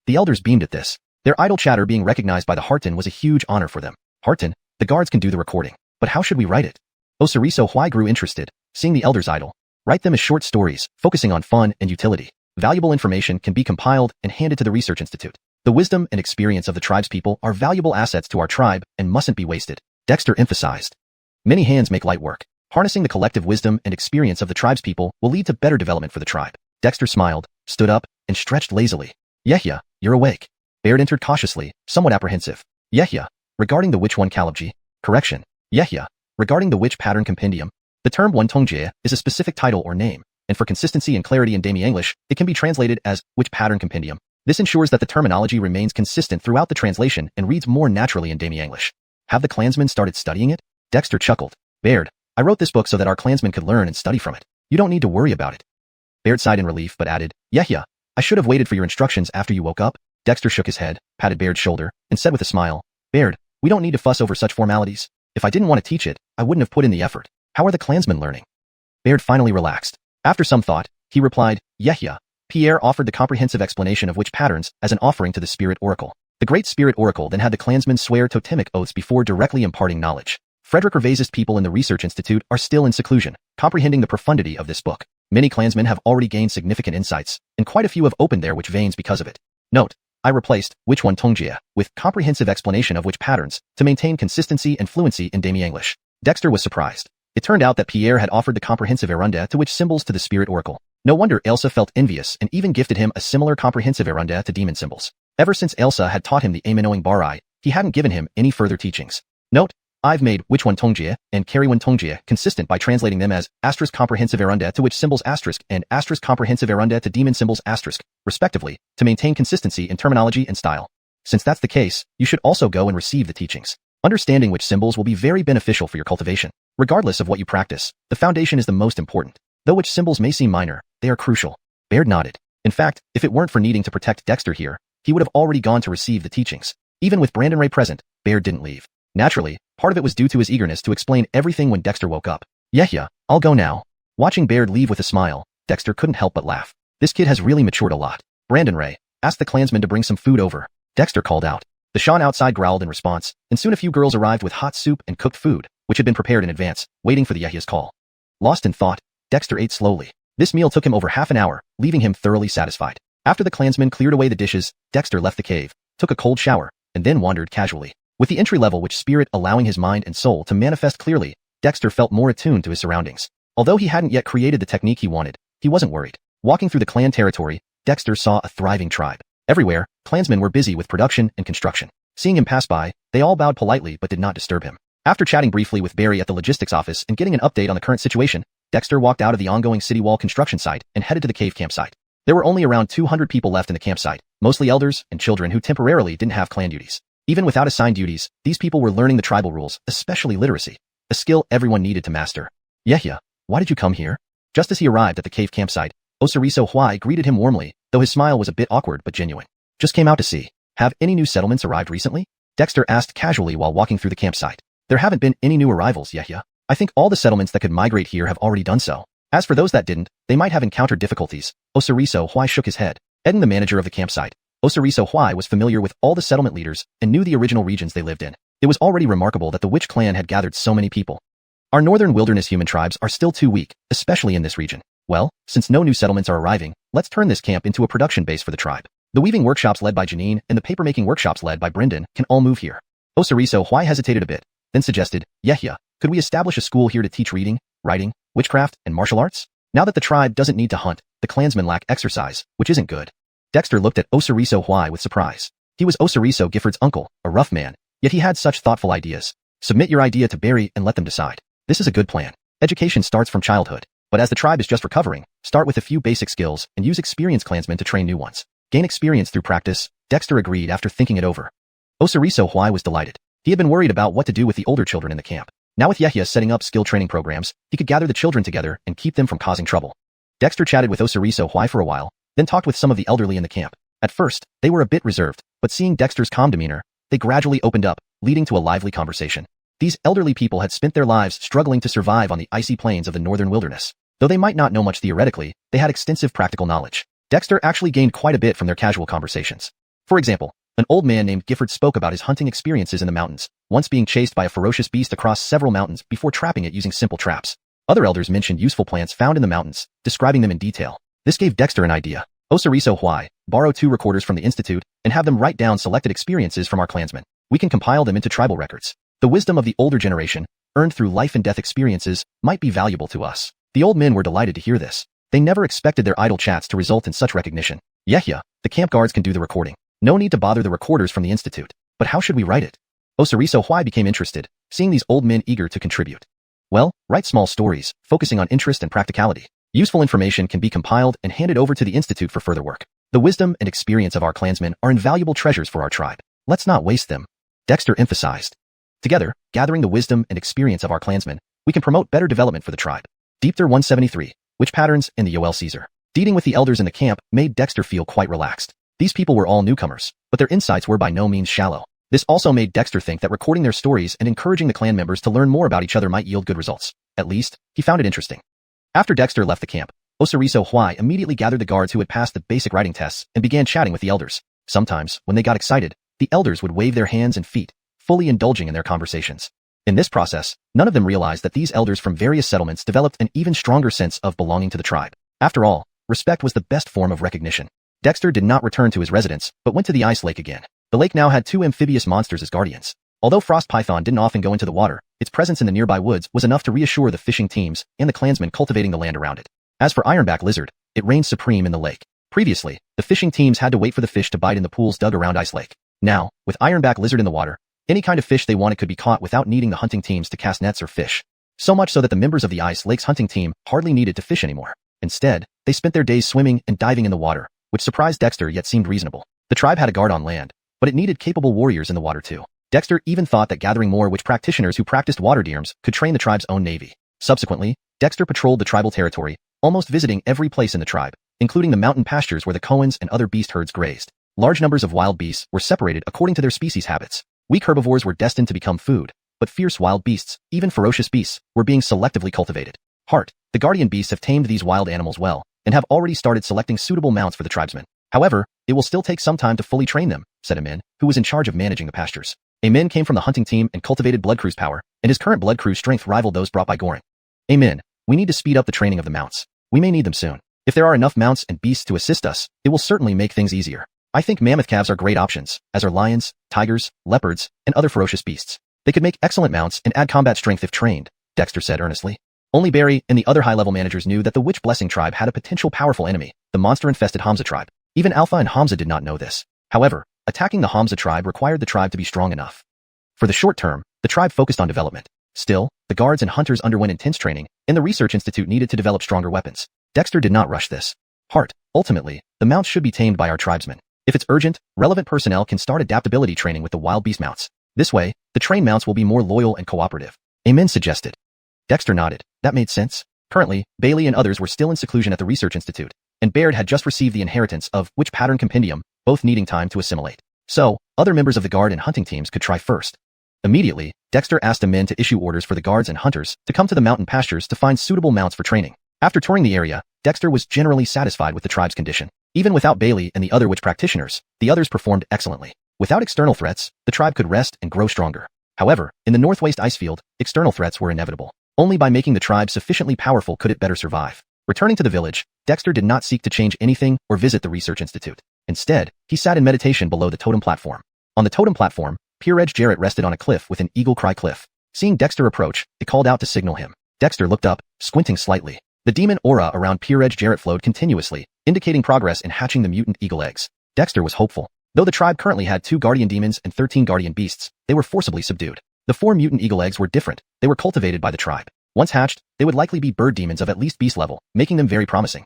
The elders beamed at this. Their idle chatter being recognized by the Harton was a huge honor for them. Harton, the guards can do the recording, but how should we write it? Xiuxian grew interested, seeing the elders idle. Write them as short stories, focusing on fun and utility. Valuable information can be compiled and handed to the Research Institute. The wisdom and experience of the tribe's people are valuable assets to our tribe and mustn't be wasted. Dexter emphasized. Many hands make light work. Harnessing the collective wisdom and experience of the tribe's people will lead to better development for the tribe. Dexter smiled, stood up, and stretched lazily. Yehia, you're awake. Baird entered cautiously, somewhat apprehensive. Yehia, regarding the Witch One Calibji. Correction. Yehia, regarding the Witch Pattern Compendium. The term One Tongjie is a specific title or name, and for consistency and clarity in Dami English, it can be translated as Witch Pattern Compendium. This ensures that the terminology remains consistent throughout the translation and reads more naturally in Dami English. Have the clansmen started studying it? Dexter chuckled. Baird, I wrote this book so that our clansmen could learn and study from it. You don't need to worry about it. Baird sighed in relief but added, Yehia, I should have waited for your instructions after you woke up. Dexter shook his head, patted Baird's shoulder, and said with a smile, Baird, we don't need to fuss over such formalities. If I didn't want to teach it, I wouldn't have put in the effort. How are the clansmen learning? Baird finally relaxed. After some thought, he replied, Yehia. Pierre offered the comprehensive explanation of witch patterns as an offering to the Spirit Oracle. The Great Spirit Oracle then had the clansmen swear totemic oaths before directly imparting knowledge. Frederick Gervais's people in the Research Institute are still in seclusion, comprehending the profundity of this book. Many clansmen have already gained significant insights, and quite a few have opened their witch veins because of it. Note, I replaced Witch One Tongjie with comprehensive explanation of witch patterns to maintain consistency and fluency in Dami English. Dexter was surprised. It turned out that Pierre had offered the comprehensive Erunde to witch symbols to the Spirit Oracle. No wonder Elsa felt envious and even gifted him a similar comprehensive Erunde to demon symbols. Ever since Elsa had taught him the Aminoing Barai, he hadn't given him any further teachings. Note, I've made Witch One Tongjie and Carry One Tongjie consistent by translating them as asterisk comprehensive Erunde to witch symbols asterisk and asterisk comprehensive Erunde to demon symbols asterisk, respectively, to maintain consistency in terminology and style. Since that's the case, you should also go and receive the teachings. Understanding which symbols will be very beneficial for your cultivation. Regardless of what you practice, the foundation is the most important. Though which symbols may seem minor, they are crucial. Baird nodded. In fact, if it weren't for needing to protect Dexter here, he would have already gone to receive the teachings. Even with Brandon Ray present, Baird didn't leave. Naturally, part of it was due to his eagerness to explain everything when Dexter woke up. Yehia, I'll go now. Watching Baird leave with a smile, Dexter couldn't help but laugh. This kid has really matured a lot. Brandon Ray, ask the clansmen to bring some food over. Dexter called out. The Sean outside growled in response, and soon a few girls arrived with hot soup and cooked food, which had been prepared in advance, waiting for the Yehia's call. Lost in thought, Dexter ate slowly. This meal took him over half an hour, leaving him thoroughly satisfied. After the clansmen cleared away the dishes, Dexter left the cave, took a cold shower, and then wandered casually. With the entry-level witch spirit allowing his mind and soul to manifest clearly, Dexter felt more attuned to his surroundings. Although he hadn't yet created the technique he wanted, he wasn't worried. Walking through the clan territory, Dexter saw a thriving tribe. Everywhere, clansmen were busy with production and construction. Seeing him pass by, they all bowed politely but did not disturb him. After chatting briefly with Barry at the logistics office and getting an update on the current situation, Dexter walked out of the ongoing city wall construction site and headed to the cave campsite. There were only around 200 people left in the campsite, mostly elders and children who temporarily didn't have clan duties. Even without assigned duties, these people were learning the tribal rules, especially literacy, a skill everyone needed to master. Yehia, why did you come here? Just as he arrived at the cave campsite, Osiriso Huai greeted him warmly, though his smile was a bit awkward but genuine. Just came out to see. Have any new settlements arrived recently? Dexter asked casually while walking through the campsite. There haven't been any new arrivals, Yehia. I think all the settlements that could migrate here have already done so. As for those that didn't, they might have encountered difficulties. Osiriso Huai shook his head. Eden, the manager of the campsite. Osiriso Huai was familiar with all the settlement leaders and knew the original regions they lived in. It was already remarkable that the witch clan had gathered so many people. Our northern wilderness human tribes are still too weak, especially in this region. Well, since no new settlements are arriving, let's turn this camp into a production base for the tribe. The weaving workshops led by Janine and the papermaking workshops led by Brendan can all move here. Osiriso Huai hesitated a bit, then suggested, Yehia, could we establish a school here to teach reading, writing, witchcraft, and martial arts? Now that the tribe doesn't need to hunt, the clansmen lack exercise, which isn't good. Dexter looked at Osiriso Huai with surprise. He was Osiriso Gifford's uncle, a rough man, yet he had such thoughtful ideas. Submit your idea to Barry and let them decide. This is a good plan. Education starts from childhood, but as the tribe is just recovering, start with a few basic skills and use experienced clansmen to train new ones. Gain experience through practice, Dexter agreed after thinking it over. Osiriso Huai was delighted. He had been worried about what to do with the older children in the camp. Now with Yehia setting up skill training programs, he could gather the children together and keep them from causing trouble. Dexter chatted with Osiriso Huai for a while, then talked with some of the elderly in the camp. At first, they were a bit reserved, but seeing Dexter's calm demeanor, they gradually opened up, leading to a lively conversation. These elderly people had spent their lives struggling to survive on the icy plains of the northern wilderness. Though they might not know much theoretically, they had extensive practical knowledge. Dexter actually gained quite a bit from their casual conversations. For example, an old man named Gifford spoke about his hunting experiences in the mountains, once being chased by a ferocious beast across several mountains before trapping it using simple traps. Other elders mentioned useful plants found in the mountains, describing them in detail. This gave Dexter an idea. Osiriso Huai, borrow 2 recorders from the Institute and have them write down selected experiences from our clansmen. We can compile them into tribal records. The wisdom of the older generation, earned through life and death experiences, might be valuable to us. The old men were delighted to hear this. They never expected their idle chats to result in such recognition. Yehia, the camp guards can do the recording. No need to bother the recorders from the Institute. But how should we write it? Osiriso Huai became interested, seeing these old men eager to contribute. Well, write small stories, focusing on interest and practicality. Useful information can be compiled and handed over to the Institute for further work. The wisdom and experience of our clansmen are invaluable treasures for our tribe. Let's not waste them. Dexter emphasized. Together, gathering the wisdom and experience of our clansmen, we can promote better development for the tribe. Deepter 173, Witch Patterns and the Yoel Caesar. Dealing with the elders in the camp made Dexter feel quite relaxed. These people were all newcomers, but their insights were by no means shallow. This also made Dexter think that recording their stories and encouraging the clan members to learn more about each other might yield good results. At least, he found it interesting. After Dexter left the camp, Osiriso Huai immediately gathered the guards who had passed the basic writing tests and began chatting with the elders. Sometimes, when they got excited, the elders would wave their hands and feet, fully indulging in their conversations. In this process, none of them realized that these elders from various settlements developed an even stronger sense of belonging to the tribe. After all, respect was the best form of recognition. Dexter did not return to his residence, but went to the ice lake again. The lake now had 2 amphibious monsters as guardians. Although Frost Python didn't often go into the water, its presence in the nearby woods was enough to reassure the fishing teams and the clansmen cultivating the land around it. As for Ironback Lizard, it reigned supreme in the lake. Previously, the fishing teams had to wait for the fish to bite in the pools dug around Ice Lake. Now, with Ironback Lizard in the water, any kind of fish they wanted could be caught without needing the hunting teams to cast nets or fish. So much so that the members of the Ice Lake's hunting team hardly needed to fish anymore. Instead, they spent their days swimming and diving in the water, which surprised Dexter yet seemed reasonable. The tribe had a guard on land, but it needed capable warriors in the water too. Dexter even thought that gathering more witch practitioners who practiced water dierms could train the tribe's own navy. Subsequently, Dexter patrolled the tribal territory, almost visiting every place in the tribe, including the mountain pastures where the qilins and other beast herds grazed. Large numbers of wild beasts were separated according to their species habits. Weak herbivores were destined to become food, but fierce wild beasts, even ferocious beasts, were being selectively cultivated. Hart, the guardian beasts have tamed these wild animals well, and have already started selecting suitable mounts for the tribesmen. However, it will still take some time to fully train them, said Amin, who was in charge of managing the pastures. Amin came from the hunting team and cultivated Blood Crew's power, and his current Blood Crew strength rivaled those brought by Goring. Amin, we need to speed up the training of the mounts. We may need them soon. If there are enough mounts and beasts to assist us, it will certainly make things easier. I think mammoth calves are great options, as are lions, tigers, leopards, and other ferocious beasts. They could make excellent mounts and add combat strength if trained, Dexter said earnestly. Only Barry and the other high-level managers knew that the Witch Blessing tribe had a potential powerful enemy, the monster-infested Hamza tribe. Even Alpha and Hamza did not know this. However, attacking the Hamza tribe required the tribe to be strong enough. For the short term, The tribe focused on development. Still, the guards and hunters underwent intense training, and the research institute needed to develop stronger weapons. Dexter did not rush this. Ultimately, the mounts should be tamed by our tribesmen. If it's urgent, relevant personnel can start adaptability training with the wild beast mounts. This way, the trained mounts will be more loyal and cooperative. Amen suggested. Dexter nodded. That made sense. Currently, Bailey and others were still in seclusion at the research institute, and Baird had just received the inheritance of Witch Pattern Compendium, both needing time to assimilate. So, other members of the guard and hunting teams could try first. Immediately, Dexter asked the men to issue orders for the guards and hunters to come to the mountain pastures to find suitable mounts for training. After touring the area, Dexter was generally satisfied with the tribe's condition. Even without Bailey and the other witch practitioners, the others performed excellently. Without external threats, the tribe could rest and grow stronger. However, in the Northwest Icefield, external threats were inevitable. Only by making the tribe sufficiently powerful could it better survive. Returning to the village, Dexter did not seek to change anything or visit the research institute. Instead, he sat in meditation below the totem platform. On the totem platform, Peer-Edge Jarrett rested on a cliff with an eagle cry cliff. Seeing Dexter approach, it called out to signal him. Dexter looked up, squinting slightly. The demon aura around Peer-Edge Jarrett flowed continuously, indicating progress in hatching the mutant eagle eggs. Dexter was hopeful. Though the tribe currently had 2 guardian demons and 13 guardian beasts, they were forcibly subdued. The 4 mutant eagle eggs were different. They were cultivated by the tribe. Once hatched, they would likely be bird demons of at least beast level, making them very promising.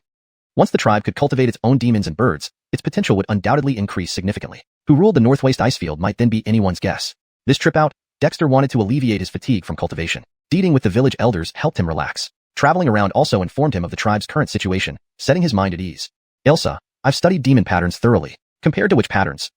Once the tribe could cultivate its own demons and birds, its potential would undoubtedly increase significantly. Who ruled the Northwest Icefield might then be anyone's guess. This trip out, Dexter wanted to alleviate his fatigue from cultivation. Deeding with the village elders helped him relax. Traveling around also informed him of the tribe's current situation, setting his mind at ease. Elsa, I've studied demon patterns thoroughly. Compared to witch patterns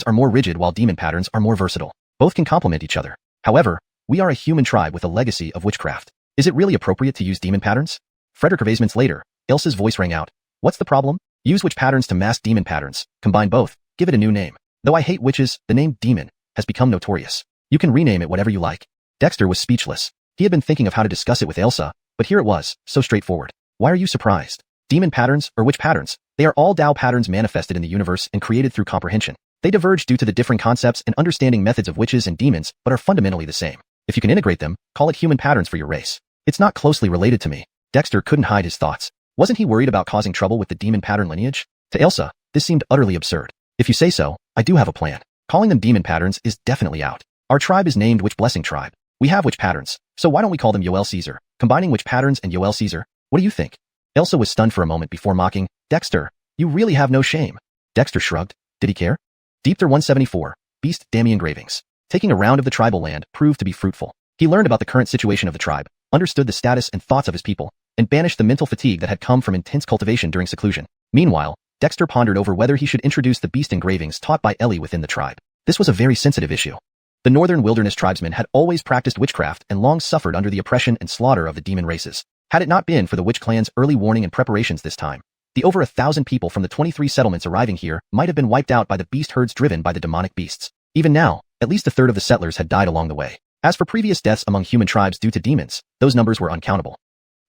are more rigid while demon patterns are more versatile. Both can complement each other. However, we are a human tribe with a legacy of witchcraft. Is it really appropriate to use demon patterns? Frederick Hervasements later, Elsa's voice rang out. What's the problem? Use witch patterns to mask demon patterns. Combine both. Give it a new name. Though I hate witches, the name demon has become notorious. You can rename it whatever you like. Dexter was speechless. He had been thinking of how to discuss it with Elsa, but here it was, so straightforward. Why are you surprised? Demon patterns or witch patterns, they are all Tao patterns manifested in the universe and created through comprehension. They diverge due to the different concepts and understanding methods of witches and demons, but are fundamentally the same. If you can integrate them, call it human patterns for your race. It's not closely related to me. Dexter couldn't hide his thoughts. Wasn't he worried about causing trouble with the demon pattern lineage? To Elsa, this seemed utterly absurd. If you say so, I do have a plan. Calling them demon patterns is definitely out. Our tribe is named Witch Blessing Tribe. We have witch patterns, so why don't we call them Yoel Caesar? Combining witch patterns and Yoel Caesar, what do you think? Elsa was stunned for a moment before mocking, Dexter, you really have no shame. Dexter shrugged. Did he care? Deepter 174, Beast Dummy Engravings. Taking a round of the tribal land proved to be fruitful. He learned about the current situation of the tribe, understood the status and thoughts of his people, and banished the mental fatigue that had come from intense cultivation during seclusion. Meanwhile, Dexter pondered over whether he should introduce the beast engravings taught by Ellie within the tribe. This was a very sensitive issue. The northern wilderness tribesmen had always practiced witchcraft and long suffered under the oppression and slaughter of the demon races. Had it not been for the witch clan's early warning and preparations this time, the over 1,000 people from the 23 settlements arriving here might have been wiped out by the beast herds driven by the demonic beasts. Even now, at least a third of the settlers had died along the way. As for previous deaths among human tribes due to demons, those numbers were uncountable.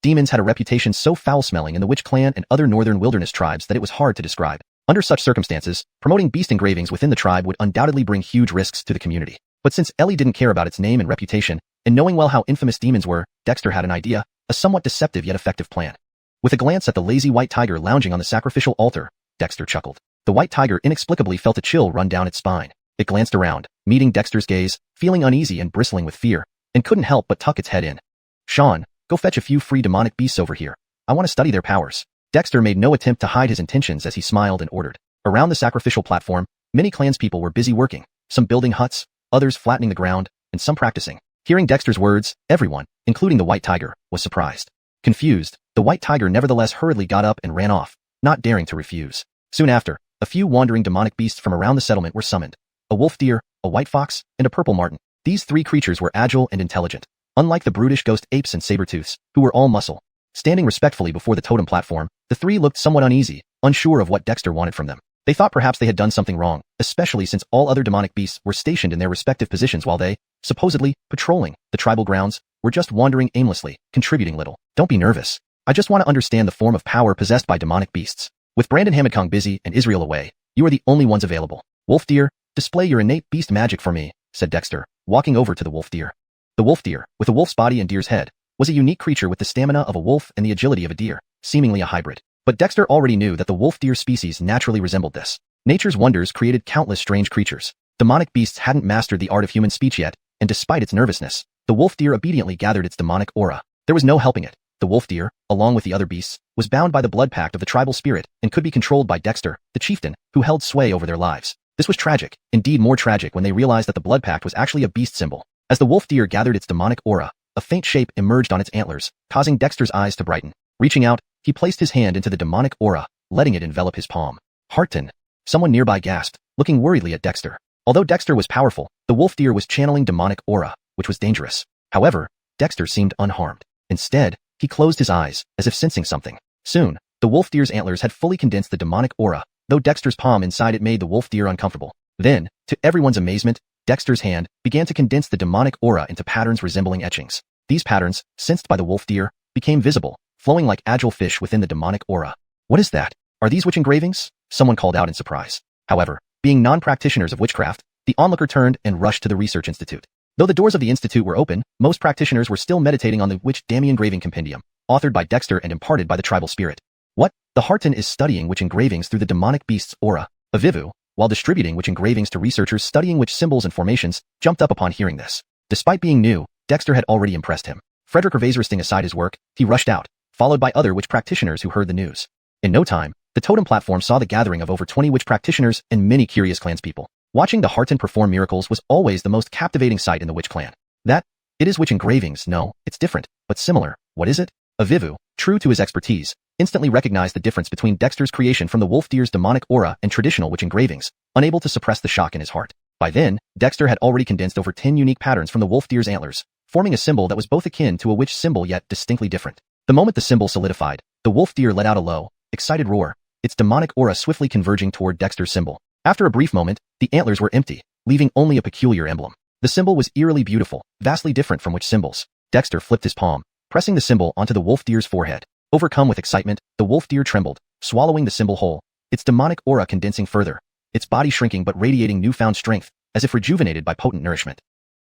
Demons had a reputation so foul-smelling in the witch clan and other northern wilderness tribes that it was hard to describe. Under such circumstances, promoting beast engravings within the tribe would undoubtedly bring huge risks to the community. But since Ellie didn't care about its name and reputation, and knowing well how infamous demons were, Dexter had an idea, a somewhat deceptive yet effective plan. With a glance at the lazy white tiger lounging on the sacrificial altar, Dexter chuckled. The white tiger inexplicably felt a chill run down its spine. It glanced around, meeting Dexter's gaze, feeling uneasy and bristling with fear, and couldn't help but tuck its head in. Sean, go fetch a few free demonic beasts over here. I want to study their powers. Dexter made no attempt to hide his intentions as he smiled and ordered. Around the sacrificial platform, many clanspeople were busy working, some building huts, others flattening the ground, and some practicing. Hearing Dexter's words, everyone, including the white tiger, was surprised. Confused, the white tiger nevertheless hurriedly got up and ran off, not daring to refuse. Soon after, a few wandering demonic beasts from around the settlement were summoned. A wolf deer, a white fox, and a purple marten. These 3 creatures were agile and intelligent, unlike the brutish ghost apes and saber-tooths, who were all muscle. Standing respectfully before the totem platform, the 3 looked somewhat uneasy, unsure of what Dexter wanted from them. They thought perhaps they had done something wrong, especially since all other demonic beasts were stationed in their respective positions while they, supposedly, patrolling the tribal grounds, were just wandering aimlessly, contributing little. Don't be nervous. I just want to understand the form of power possessed by demonic beasts. With Brandon Hamadkong busy and Israel away, you are the only ones available. Wolf deer, display your innate beast magic for me, said Dexter, walking over to the wolf deer. The wolf deer, with a wolf's body and deer's head, was a unique creature with the stamina of a wolf and the agility of a deer, seemingly a hybrid. But Dexter already knew that the wolf deer species naturally resembled this. Nature's wonders created countless strange creatures. Demonic beasts hadn't mastered the art of human speech yet, and despite its nervousness, the wolf deer obediently gathered its demonic aura. There was no helping it. The wolf deer, along with the other beasts, was bound by the blood pact of the tribal spirit and could be controlled by Dexter, the chieftain, who held sway over their lives. This was tragic, indeed more tragic when they realized that the blood pact was actually a beast symbol. As the wolf deer gathered its demonic aura, a faint shape emerged on its antlers, causing Dexter's eyes to brighten. Reaching out, he placed his hand into the demonic aura, letting it envelop his palm. Harton. Someone nearby gasped, looking worriedly at Dexter. Although Dexter was powerful, the wolf deer was channeling demonic aura, which was dangerous. However, Dexter seemed unharmed. Instead, he closed his eyes, as if sensing something. Soon, the wolf deer's antlers had fully condensed the demonic aura, though Dexter's palm inside it made the wolf deer uncomfortable. Then, to everyone's amazement, Dexter's hand began to condense the demonic aura into patterns resembling etchings. These patterns, sensed by the wolf deer, became visible, flowing like agile fish within the demonic aura. What is that? Are these witch engravings? Someone called out in surprise. However, being non-practitioners of witchcraft, the onlooker turned and rushed to the research institute. Though the doors of the institute were open, most practitioners were still meditating on the Witch Dami engraving compendium, authored by Dexter and imparted by the tribal spirit. What? The Harton is studying witch engravings through the demonic beast's aura. Avivu, while distributing witch engravings to researchers studying witch symbols and formations, jumped up upon hearing this. Despite being new, Dexter had already impressed him. Frederick resting aside his work, he rushed out, followed by other witch practitioners who heard the news. In no time, the totem platform saw the gathering of over 20 witch practitioners and many curious clanspeople. Watching the Harton perform miracles was always the most captivating sight in the witch clan. It is witch engravings. No, it's different, but similar. What is it? Avivu, true to his expertise, instantly recognized the difference between Dexter's creation from the wolf deer's demonic aura and traditional witch engravings, unable to suppress the shock in his heart. By then, Dexter had already condensed over 10 unique patterns from the wolf deer's antlers, forming a symbol that was both akin to a witch symbol yet distinctly different. The moment the symbol solidified, the wolf deer let out a low, excited roar, its demonic aura swiftly converging toward Dexter's symbol. After a brief moment, the antlers were empty, leaving only a peculiar emblem. The symbol was eerily beautiful, vastly different from witch symbols. Dexter flipped his palm, pressing the symbol onto the wolf deer's forehead. Overcome with excitement, the wolf deer trembled, swallowing the symbol whole, its demonic aura condensing further, its body shrinking but radiating newfound strength, as if rejuvenated by potent nourishment.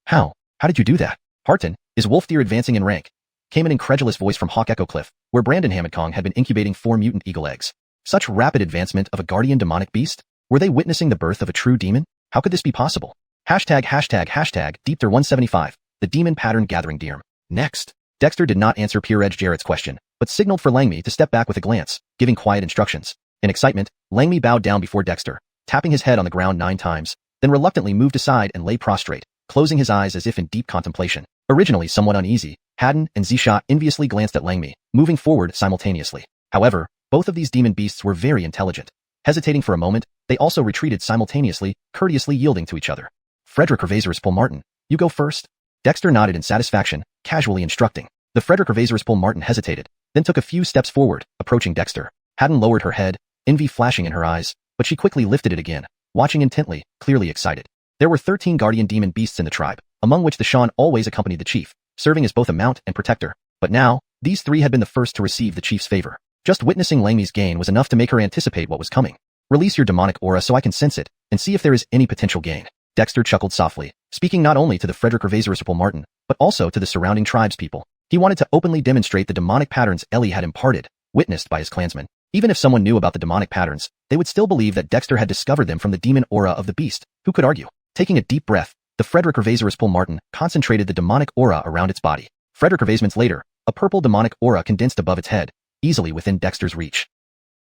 How did you do that? Harton, is wolf deer advancing in rank? Came an incredulous voice from Hawk Echo Cliff, where Brandon Hammondkong had been incubating 4 mutant eagle eggs. Such rapid advancement of a guardian demonic beast? Were they witnessing the birth of a true demon? How could this be possible? #Deepter175, the demon pattern gathering deer. Next. Dexter did not answer Pure Edge Jarrett's question, but signaled for Langmi to step back with a glance, giving quiet instructions. In excitement, Langmi bowed down before Dexter, tapping his head on the ground 9 times, then reluctantly moved aside and lay prostrate, closing his eyes as if in deep contemplation. Originally somewhat uneasy, Haddon and Zisha enviously glanced at Langmi, moving forward simultaneously. However, both of these demon beasts were very intelligent. Hesitating for a moment, they also retreated simultaneously, courteously yielding to each other. Frederick Revazerispol Martin, you go first? Dexter nodded in satisfaction, casually instructing. The Frederick Revazerispol Martin hesitated, then took a few steps forward, approaching Dexter. Haddon lowered her head, envy flashing in her eyes, but she quickly lifted it again, watching intently, clearly excited. There were 13 guardian demon beasts in the tribe, among which the Shan always accompanied the chief, serving as both a mount and protector. But now, these 3 had been the first to receive the chief's favor. Just witnessing Langmi's gain was enough to make her anticipate what was coming. Release your demonic aura so I can sense it, and see if there is any potential gain. Dexter chuckled softly, speaking not only to the Frederick Revazerispol Martin, but also to the surrounding tribespeople. He wanted to openly demonstrate the demonic patterns Ellie had imparted, witnessed by his clansmen. Even if someone knew about the demonic patterns, they would still believe that Dexter had discovered them from the demon aura of the beast. Who could argue? Taking a deep breath, the Frederick Revazerispol Martin concentrated the demonic aura around its body. Frederick Revazements later, a purple demonic aura condensed above its head, easily within Dexter's reach.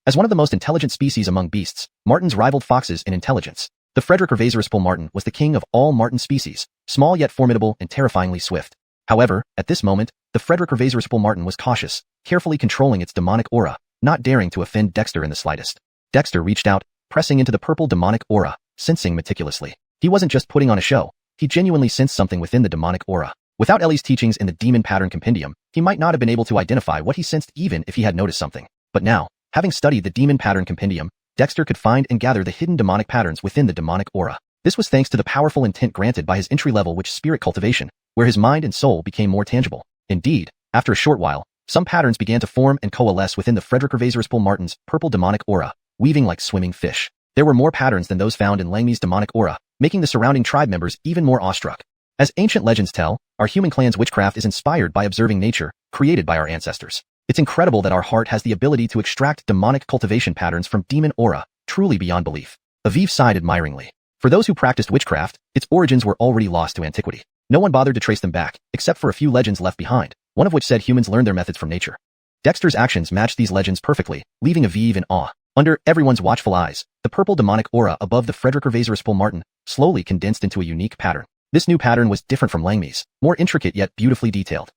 As one of the most intelligent species among beasts, martens rivaled foxes in intelligence. The Frederick Revazerispol Martin was the king of all marten species, small yet formidable and terrifyingly swift. However, at this moment, the Frederick Revazerispol Martin was cautious, carefully controlling its demonic aura, not daring to offend Dexter in the slightest. Dexter reached out, pressing into the purple demonic aura, sensing meticulously. He wasn't just putting on a show, he genuinely sensed something within the demonic aura. Without Ellie's teachings in the demon pattern compendium, he might not have been able to identify what he sensed even if he had noticed something. But now, having studied the demon pattern compendium, Dexter could find and gather the hidden demonic patterns within the demonic aura. This was thanks to the powerful intent granted by his entry-level witch spirit cultivation, where his mind and soul became more tangible. Indeed, after a short while, some patterns began to form and coalesce within the Frederick Revazerispol Martin's purple demonic aura, weaving like swimming fish. There were more patterns than those found in Langmi's demonic aura, making the surrounding tribe members even more awestruck. As ancient legends tell, our human clan's witchcraft is inspired by observing nature, created by our ancestors. It's incredible that our heart has the ability to extract demonic cultivation patterns from demon aura, truly beyond belief. Aviv sighed admiringly. For those who practiced witchcraft, its origins were already lost to antiquity. No one bothered to trace them back, except for a few legends left behind, one of which said humans learned their methods from nature. Dexter's actions matched these legends perfectly, leaving Aviv in awe. Under everyone's watchful eyes, the purple demonic aura above the Frederick Martin slowly condensed into a unique pattern. This new pattern was different from Langmi's, more intricate yet beautifully detailed.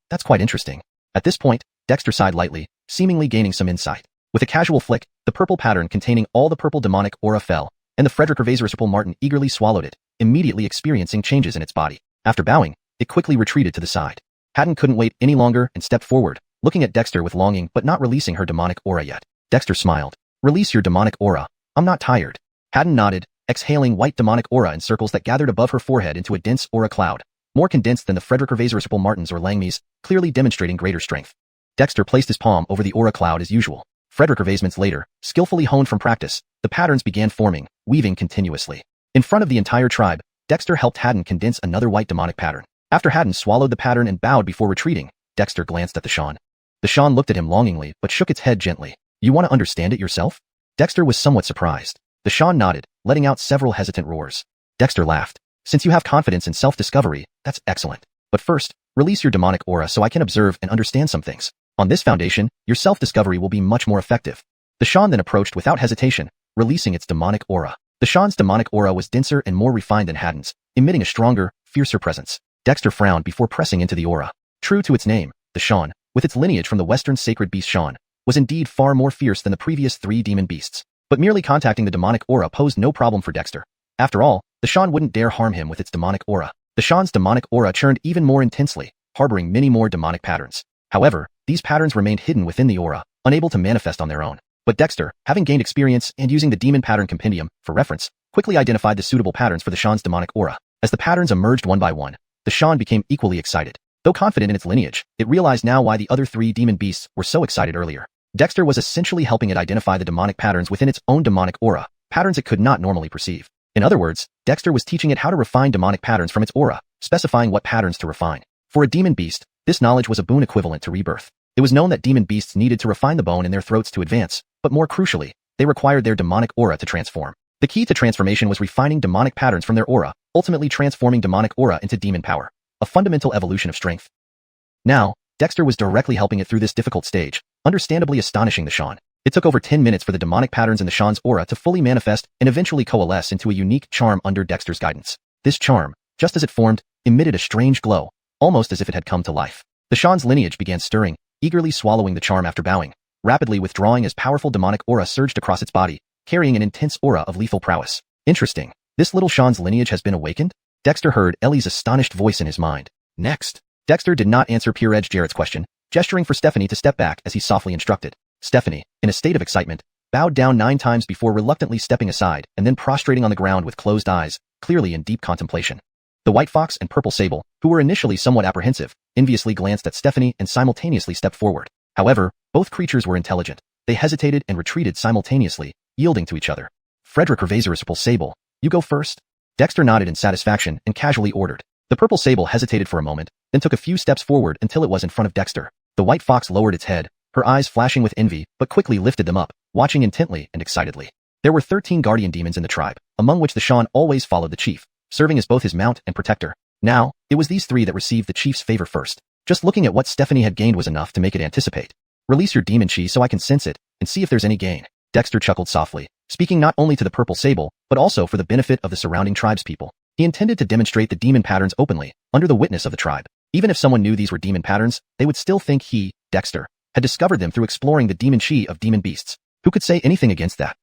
That's quite interesting. At this point, Dexter sighed lightly, seemingly gaining some insight. With a casual flick, the purple pattern containing all the purple demonic aura fell, and the Frederick Martin eagerly swallowed it, immediately experiencing changes in its body. After bowing, it quickly retreated to the side. Haddon couldn't wait any longer and stepped forward, looking at Dexter with longing but not releasing her demonic aura yet. Dexter smiled. Release your demonic aura. I'm not tired. Haddon nodded, exhaling white demonic aura in circles that gathered above her forehead into a dense aura cloud, more condensed than the Frederick Martin's or Langmi's, clearly demonstrating greater strength. Dexter placed his palm over the aura cloud as usual. Frederick later, skillfully honed from practice, the patterns began forming, weaving continuously. In front of the entire tribe, Dexter helped Haddon condense another white demonic pattern. After Haddon swallowed the pattern and bowed before retreating, Dexter glanced at the Xiuxian. The Xiuxian looked at him longingly but shook its head gently. You want to understand it yourself? Dexter was somewhat surprised. The Xiuxian nodded, letting out several hesitant roars. Dexter laughed. Since you have confidence in self-discovery, that's excellent. But first, release your demonic aura so I can observe and understand some things. On this foundation, your self-discovery will be much more effective. The Xiuxian then approached without hesitation, releasing its demonic aura. The Xiuxian's demonic aura was denser and more refined than Haddon's, emitting a stronger, fiercer presence. Dexter frowned before pressing into the aura. True to its name, the Xiuxian, with its lineage from the Western sacred beast Xiuxian, was indeed far more fierce than the previous 3 demon beasts. But merely contacting the demonic aura posed no problem for Dexter. After all, the Xiuxian wouldn't dare harm him with its demonic aura. The Xiuxian's demonic aura churned even more intensely, harboring many more demonic patterns. However, these patterns remained hidden within the aura, unable to manifest on their own. But Dexter, having gained experience and using the Demon Pattern Compendium for reference, quickly identified the suitable patterns for the Xiuxian's demonic aura. As the patterns emerged one by one, the Xiuxian became equally excited. Though confident in its lineage, it realized now why the other 3 demon beasts were so excited earlier. Dexter was essentially helping it identify the demonic patterns within its own demonic aura, patterns it could not normally perceive. In other words, Dexter was teaching it how to refine demonic patterns from its aura, specifying what patterns to refine. For a demon beast, this knowledge was a boon equivalent to rebirth. It was known that demon beasts needed to refine the bone in their throats to advance, but more crucially, they required their demonic aura to transform. The key to transformation was refining demonic patterns from their aura, ultimately transforming demonic aura into demon power, a fundamental evolution of strength. Now, Dexter was directly helping it through this difficult stage, understandably astonishing the Xiuxian. It took over 10 minutes for the demonic patterns in the Xiuxian's aura to fully manifest and eventually coalesce into a unique charm under Dexter's guidance. This charm, just as it formed, emitted a strange glow, almost as if it had come to life. The Xiuxian's lineage began stirring, eagerly swallowing the charm after bowing, rapidly withdrawing as powerful demonic aura surged across its body, carrying an intense aura of lethal prowess. Interesting. This little Xiuxian's lineage has been awakened? Dexter heard Ellie's astonished voice in his mind. Next. Dexter did not answer Pure Edge Jarrett's question, gesturing for Stephanie to step back as he softly instructed. Stephanie, in a state of excitement, bowed down 9 times before reluctantly stepping aside and then prostrating on the ground with closed eyes, clearly in deep contemplation. The white fox and purple sable, who were initially somewhat apprehensive, enviously glanced at Stephanie and simultaneously stepped forward. However, both creatures were intelligent. They hesitated and retreated simultaneously, yielding to each other. Frederick Sable, you go first? Dexter nodded in satisfaction and casually ordered. The purple sable hesitated for a moment, then took a few steps forward until it was in front of Dexter. The white fox lowered its head, her eyes flashing with envy, but quickly lifted them up, watching intently and excitedly. There were 13 guardian demons in the tribe, among which the Xiuxian always followed the chief, serving as both his mount and protector. Now, it was these 3 that received the chief's favor first. Just looking at what Stephanie had gained was enough to make it anticipate. Release your demon chi so I can sense it and see if there's any gain. Dexter chuckled softly, speaking not only to the purple sable, but also for the benefit of the surrounding tribespeople. He intended to demonstrate the demon patterns openly, under the witness of the tribe. Even if someone knew these were demon patterns, they would still think he, Dexter, had discovered them through exploring the demon chi of demon beasts. Who could say anything against that?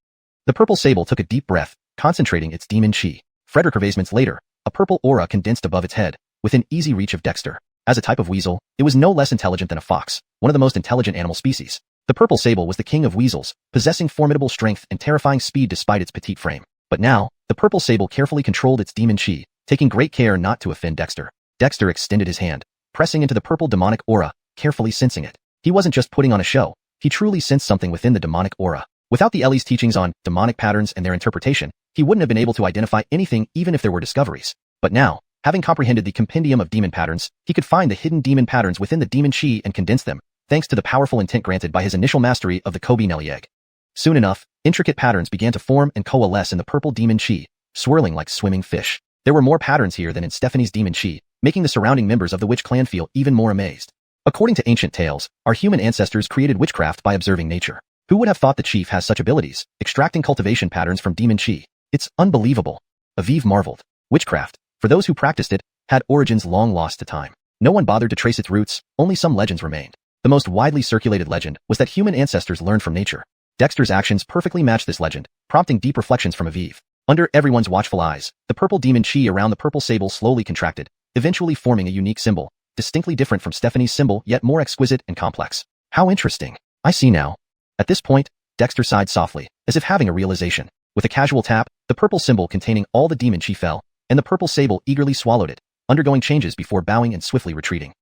The purple sable took a deep breath, concentrating its demon chi. Frederick later, a purple aura condensed above its head, within easy reach of Dexter. As a type of weasel, it was no less intelligent than a fox, one of the most intelligent animal species. The purple sable was the king of weasels, possessing formidable strength and terrifying speed despite its petite frame. But now, the purple sable carefully controlled its demon chi, taking great care not to offend Dexter. Dexter extended his hand, pressing into the purple demonic aura, carefully sensing it. He wasn't just putting on a show, he truly sensed something within the demonic aura. Without the Ellie's teachings on demonic patterns and their interpretation, he wouldn't have been able to identify anything even if there were discoveries. But now, having comprehended the compendium of demon patterns, he could find the hidden demon patterns within the demon chi and condense them, thanks to the powerful intent granted by his initial mastery of the Kobe Nelly egg. Soon enough, intricate patterns began to form and coalesce in the purple demon chi, swirling like swimming fish. There There were more patterns here than in Stephanie's demon chi, making the surrounding members of the witch clan feel even more amazed. According to ancient tales, our human ancestors created witchcraft by observing nature. Who would have thought the chief has such abilities, extracting cultivation patterns from demon chi? It's unbelievable. Aviv marveled. Witchcraft, for those who practiced it, had origins long lost to time. No one bothered to trace its roots, only some legends remained. The most widely circulated legend was that human ancestors learned from nature. Dexter's actions perfectly matched this legend, prompting deep reflections from Aviv. Under everyone's watchful eyes, the purple demon chi around the purple sable slowly contracted, eventually forming a unique symbol, distinctly different from Stephanie's symbol yet more exquisite and complex. How interesting. I see now. At this point, Dexter sighed softly, as if having a realization. With a casual tap, the purple symbol containing all the demon chi fell, and the purple sable eagerly swallowed it, undergoing changes before bowing and swiftly retreating.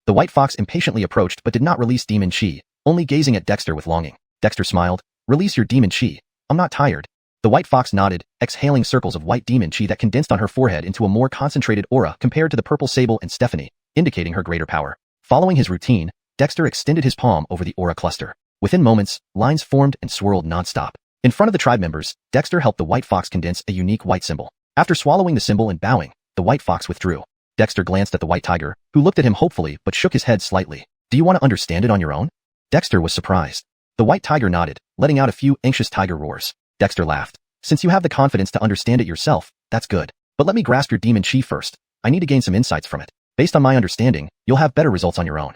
The white fox impatiently approached but did not release demon chi, only gazing at Dexter with longing. Dexter smiled. Release your demon chi. I'm not tired. The white fox nodded, exhaling circles of white demon chi that condensed on her forehead into a more concentrated aura compared to the purple sable and Stephanie, indicating her greater power. Following his routine, Dexter extended his palm over the aura cluster. Within moments, lines formed and swirled non-stop. In front of the tribe members, Dexter helped the white fox condense a unique white symbol. After swallowing the symbol and bowing, the white fox withdrew. Dexter glanced at the white tiger, who looked at him hopefully but shook his head slightly. Do you want to understand it on your own? Dexter was surprised. The white tiger nodded, letting out a few anxious tiger roars. Dexter laughed. Since you have the confidence to understand it yourself, that's good. But let me grasp your demon chi first. I need to gain some insights from it. Based on my understanding, you'll have better results on your own.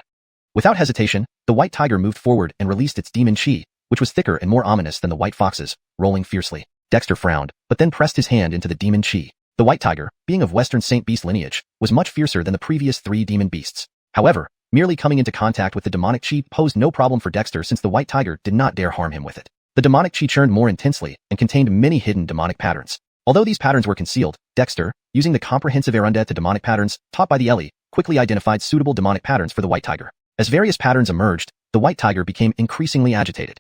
Without hesitation, the white tiger moved forward and released its demon chi, which was thicker and more ominous than the white fox's, rolling fiercely. Dexter frowned, but then pressed his hand into the demon chi. The white tiger, being of Western Saint Beast lineage, was much fiercer than the previous 3 demon beasts. However, merely coming into contact with the demonic chi posed no problem for Dexter since the white tiger did not dare harm him with it. The demonic chi churned more intensely and contained many hidden demonic patterns. Although these patterns were concealed, Dexter, using the comprehensive Erundet to demonic patterns taught by the Eli, quickly identified suitable demonic patterns for the white tiger. As various patterns emerged, the white tiger became increasingly agitated.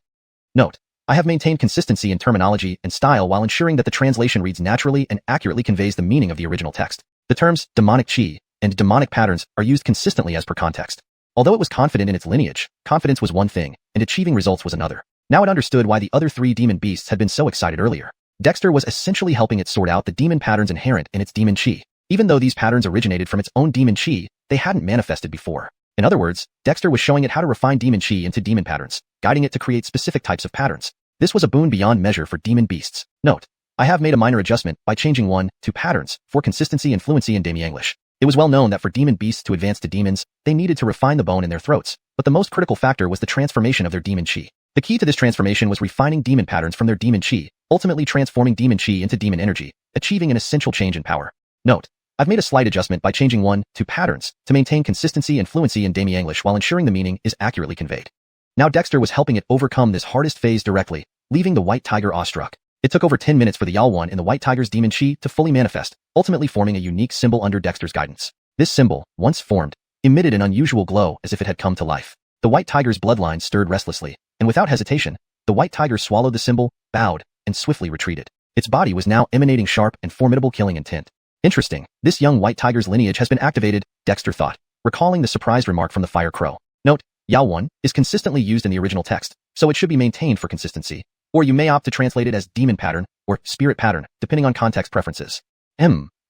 Note: I have maintained consistency in terminology and style while ensuring that the translation reads naturally and accurately conveys the meaning of the original text. The terms demonic chi and demonic patterns are used consistently as per context. Although it was confident in its lineage, confidence was one thing, and achieving results was another. Now it understood why the other 3 demon beasts had been so excited earlier. Dexter was essentially helping it sort out the demon patterns inherent in its demon chi. Even though these patterns originated from its own demon chi, they hadn't manifested before. In other words, Dexter was showing it how to refine demon chi into demon patterns, guiding it to create specific types of patterns. This was a boon beyond measure for demon beasts. Note: I have made a minor adjustment by changing 1 to patterns for consistency and fluency in demi-English. It was well known that for demon beasts to advance to demons, they needed to refine the bone in their throats, but the most critical factor was the transformation of their demon chi. The key to this transformation was refining demon patterns from their demon chi, ultimately transforming demon chi into demon energy, achieving an essential change in power. Note: I've made a slight adjustment by changing 1 to patterns to maintain consistency and fluency in demi-English while ensuring the meaning is accurately conveyed. Now Dexter was helping it overcome this hardest phase directly, leaving the white tiger awestruck. It took over 10 minutes for the xuanhuan in the white tiger's demon chi to fully manifest, ultimately forming a unique symbol under Dexter's guidance. This symbol, once formed, emitted an unusual glow as if it had come to life. The white tiger's bloodline stirred restlessly, and without hesitation, the white tiger swallowed the symbol, bowed, and swiftly retreated. Its body was now emanating sharp and formidable killing intent. Interesting, this young white tiger's lineage has been activated, Dexter thought, recalling the surprised remark from the fire crow. Note: xuanhuan is consistently used in the original text, so it should be maintained for consistency. Or you may opt to translate it as demon pattern or spirit pattern, depending on context preferences.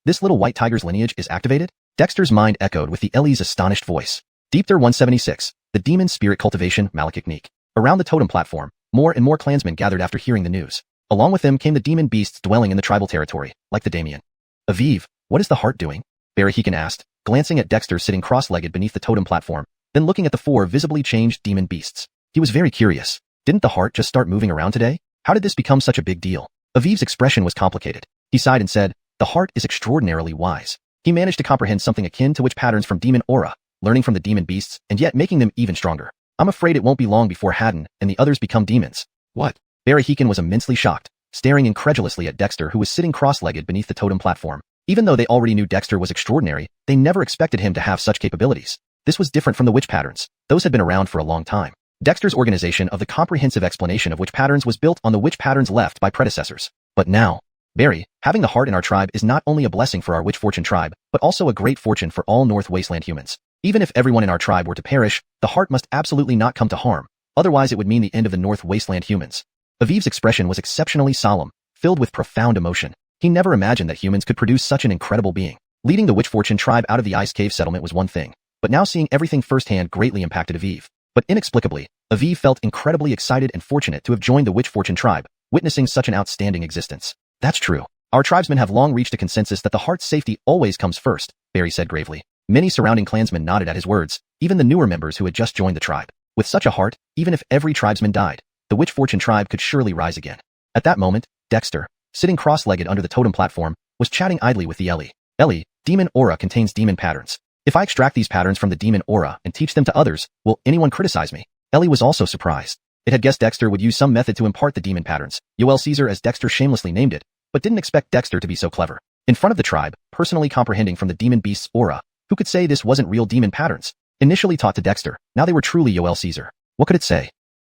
This little white tiger's lineage is activated? Dexter's mind echoed with the Ellie's astonished voice. Deepter 176, the demon spirit cultivation malachiknik. Around the totem platform, more and more clansmen gathered after hearing the news. Along with them came the demon beasts dwelling in the tribal territory, like the Damien. Aviv, what is the heart doing? Barahikan asked, glancing at Dexter sitting cross-legged beneath the totem platform, then looking at the 4 visibly changed demon beasts. He was very curious. Didn't the heart just start moving around today? How did this become such a big deal? Aviv's expression was complicated. He sighed and said, the heart is extraordinarily wise. He managed to comprehend something akin to witch patterns from demon aura, learning from the demon beasts and yet making them even stronger. I'm afraid it won't be long before Haddon and the others become demons. What? Barahikan was immensely shocked, staring incredulously at Dexter who was sitting cross-legged beneath the totem platform. Even though they already knew Dexter was extraordinary, they never expected him to have such capabilities. This was different from the witch patterns. Those had been around for a long time. Dexter's organization of the comprehensive explanation of witch patterns was built on the witch patterns left by predecessors. But now, Barry, having the heart in our tribe is not only a blessing for our witch fortune tribe, but also a great fortune for all North Wasteland humans. Even if everyone in our tribe were to perish, the heart must absolutely not come to harm, otherwise it would mean the end of the North Wasteland humans. Aviv's expression was exceptionally solemn, filled with profound emotion. He never imagined that humans could produce such an incredible being. Leading the Witch Fortune tribe out of the ice cave settlement was one thing, but now seeing everything firsthand greatly impacted Aviv. But inexplicably, Aviv felt incredibly excited and fortunate to have joined the Witch Fortune tribe, witnessing such an outstanding existence. That's true. Our tribesmen have long reached a consensus that the heart's safety always comes first, Barry said gravely. Many surrounding clansmen nodded at his words, even the newer members who had just joined the tribe. With such a heart, even if every tribesman died, the Witch Fortune tribe could surely rise again. At that moment, Dexter, sitting cross-legged under the totem platform, was chatting idly with the Ellie. Ellie, demon aura contains demon patterns. If I extract these patterns from the demon aura and teach them to others, will anyone criticize me? Ellie was also surprised. It had guessed Dexter would use some method to impart the demon patterns, Caesar as Dexter shamelessly named it, but didn't expect Dexter to be so clever. In front of the tribe, personally comprehending from the demon beast's aura, who could say this wasn't real demon patterns? Initially taught to Dexter, now they were truly Caesar. What could it say?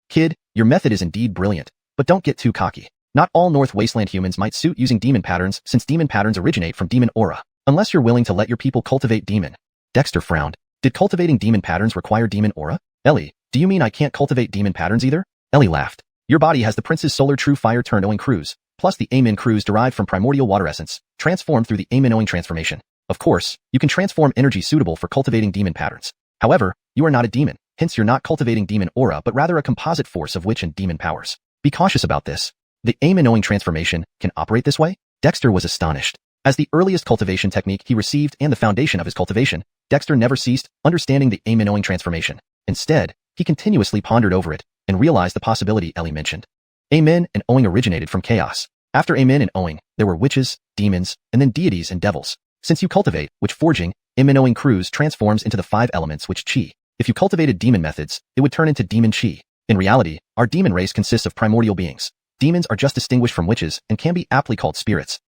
Kid, your method is indeed brilliant, but don't get too cocky. Not all North Wasteland humans might suit using demon patterns since demon patterns originate from demon aura, unless you're willing to let your people cultivate demon. Dexter frowned. Did cultivating demon patterns require demon aura? Ellie, do you mean I can't cultivate demon patterns either? Ellie laughed. Your body has the Prince's solar true fire turned Owing Croods, plus the Amen Croods derived from primordial water essence, transformed through the Amen Owing transformation. Of course, you can transform energy suitable for cultivating demon patterns. However, you are not a demon, hence you're not cultivating demon aura but rather a composite force of witch and demon powers. Be cautious about this. The Amen Owing transformation can operate this way? Dexter was astonished. As the earliest cultivation technique he received and the foundation of his cultivation, Dexter never ceased understanding the Amen Owing transformation. Instead, he continuously pondered over it and realized the possibility Ellie mentioned. Amen and Owing originated from chaos. After Amen and Owing, there were witches, demons, and then deities and devils. Since you cultivate witch forging, Amen Owing Croods transforms into the 5 elements which chi. If you cultivated demon methods, it would turn into demon chi. In reality, our demon race consists of primordial beings. Demons are just distinguished from witches and can be aptly called spirits.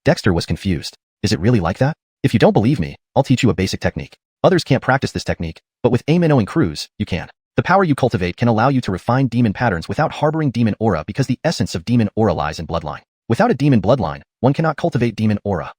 Dexter was confused. Is it really like that? If you don't believe me, I'll teach you a basic technique. Others can't practice this technique, but with Amen Owing Croods, you can. The power you cultivate can allow you to refine demon patterns without harboring demon aura because the essence of demon aura lies in bloodline. Without a demon bloodline, one cannot cultivate demon aura.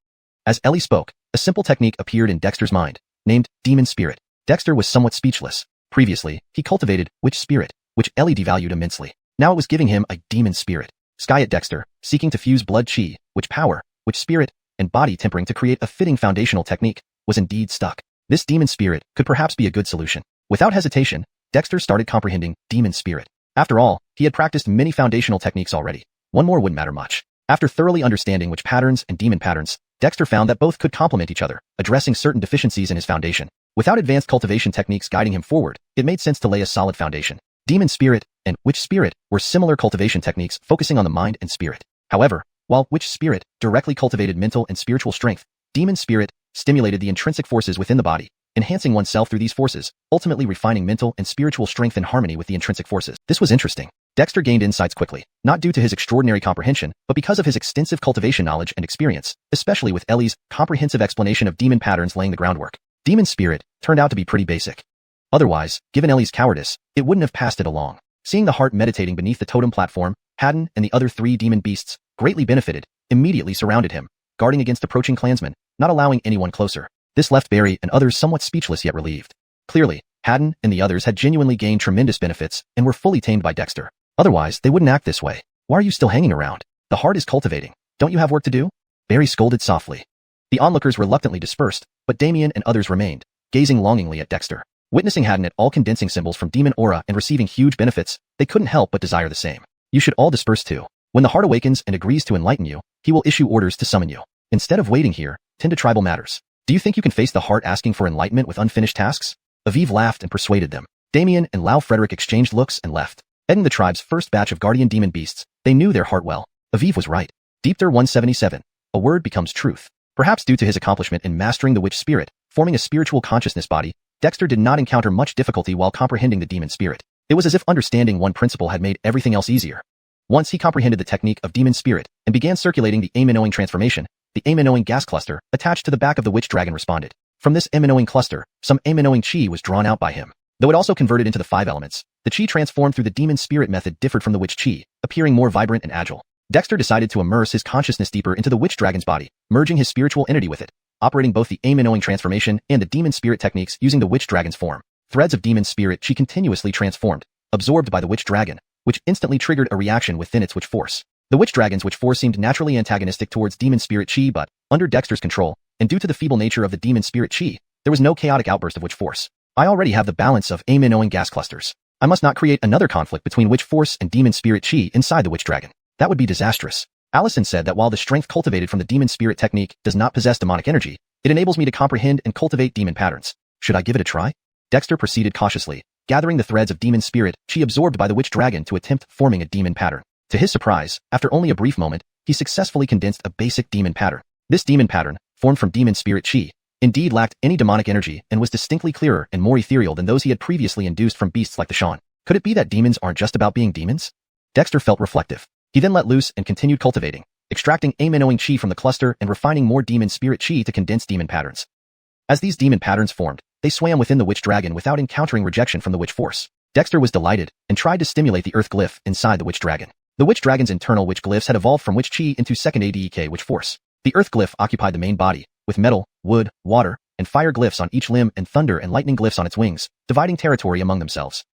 As Ellie spoke, a simple technique appeared in Dexter's mind, named Demon Spirit. Dexter was somewhat speechless. Previously, he cultivated Witch Spirit, which Ellie devalued immensely. Now it was giving him a Demon Spirit. Sky at Dexter, seeking to fuse blood chi, witch power, witch spirit, and body tempering to create a fitting foundational technique, was indeed stuck. This Demon Spirit could perhaps be a good solution. Without hesitation, Dexter started comprehending Demon Spirit. After all, he had practiced many foundational techniques already. One more wouldn't matter much. After thoroughly understanding witch patterns and demon patterns, Dexter found that both could complement each other, addressing certain deficiencies in his foundation. Without advanced cultivation techniques guiding him forward, it made sense to lay a solid foundation. Demon Spirit and Witch Spirit were similar cultivation techniques focusing on the mind and spirit. However, while Witch Spirit directly cultivated mental and spiritual strength, Demon Spirit stimulated the intrinsic forces within the body, enhancing oneself through these forces, ultimately refining mental and spiritual strength in harmony with the intrinsic forces. This was interesting. Dexter gained insights quickly, not due to his extraordinary comprehension, but because of his extensive cultivation knowledge and experience, especially with Ellie's comprehensive explanation of demon patterns laying the groundwork. Demon Spirit turned out to be pretty basic. Otherwise, given Ellie's cowardice, it wouldn't have passed it along. Seeing the heart meditating beneath the totem platform, Haddon and the other 3 demon beasts, greatly benefited, immediately surrounded him, guarding against approaching clansmen, not allowing anyone closer. This left Barry and others somewhat speechless yet relieved. Clearly, Haddon and the others had genuinely gained tremendous benefits and were fully tamed by Dexter. Otherwise, they wouldn't act this way. Why are you still hanging around? The heart is cultivating. Don't you have work to do? Barry scolded softly. The onlookers reluctantly dispersed, but Damien and others remained, gazing longingly at Dexter. Witnessing Haddon at all condensing symbols from demon aura and receiving huge benefits, they couldn't help but desire the same. You should all disperse too. When the heart awakens and agrees to enlighten you, he will issue orders to summon you. Instead of waiting here, tend to tribal matters. Do you think you can face the heart asking for enlightenment with unfinished tasks? Aviv laughed and persuaded them. Damien and Lao Frederick exchanged looks and left. Heading the tribe's first batch of guardian demon beasts, they knew their heart well. Aviv was right. Deepter 177. A word becomes truth. Perhaps due to his accomplishment in mastering the witch spirit, forming a spiritual consciousness body, Dexter did not encounter much difficulty while comprehending the demon spirit. It was as if understanding one principle had made everything else easier. Once he comprehended the technique of demon spirit and began circulating the Amen Owing transformation, the Amen Owing gas cluster attached to the back of the witch dragon responded. From this Amen Owing cluster, some Amen Owing chi was drawn out by him. Though it also converted into the 5 elements, the chi transformed through the demon spirit method differed from the witch chi, appearing more vibrant and agile. Dexter decided to immerse his consciousness deeper into the witch dragon's body, merging his spiritual entity with it, operating both the Amen Owing transformation and the demon spirit techniques using the witch dragon's form. Threads of demon spirit chi continuously transformed, absorbed by the witch dragon, which instantly triggered a reaction within its witch force. The witch dragon's witch force seemed naturally antagonistic towards demon spirit chi, but under Dexter's control, and due to the feeble nature of the demon spirit chi, there was no chaotic outburst of witch force. I already have the balance of aim-in-owing gas clusters. I must not create another conflict between witch force and demon spirit chi inside the witch dragon. That would be disastrous. Allison said that while the strength cultivated from the demon spirit technique does not possess demonic energy, it enables me to comprehend and cultivate demon patterns. Should I give it a try? Dexter proceeded cautiously, gathering the threads of demon spirit chi absorbed by the witch dragon to attempt forming a demon pattern. To his surprise, after only a brief moment, he successfully condensed a basic demon pattern. This demon pattern, formed from demon spirit chi, indeed lacked any demonic energy and was distinctly clearer and more ethereal than those he had previously induced from beasts like the Xuan. Could it be that demons aren't just about being demons? Dexter felt reflective. He then let loose and continued cultivating, extracting aim-in-owing chi from the cluster and refining more demon spirit chi to condense demon patterns. As these demon patterns formed, they swam within the witch dragon without encountering rejection from the witch force. Dexter was delighted and tried to stimulate the earth glyph inside the witch dragon. The witch dragon's internal witch glyphs had evolved from witch chi into second ADEK witch force. The earth glyph occupied the main body, with metal, wood, water, and fire glyphs on each limb and thunder and lightning glyphs on its wings, dividing territory among themselves.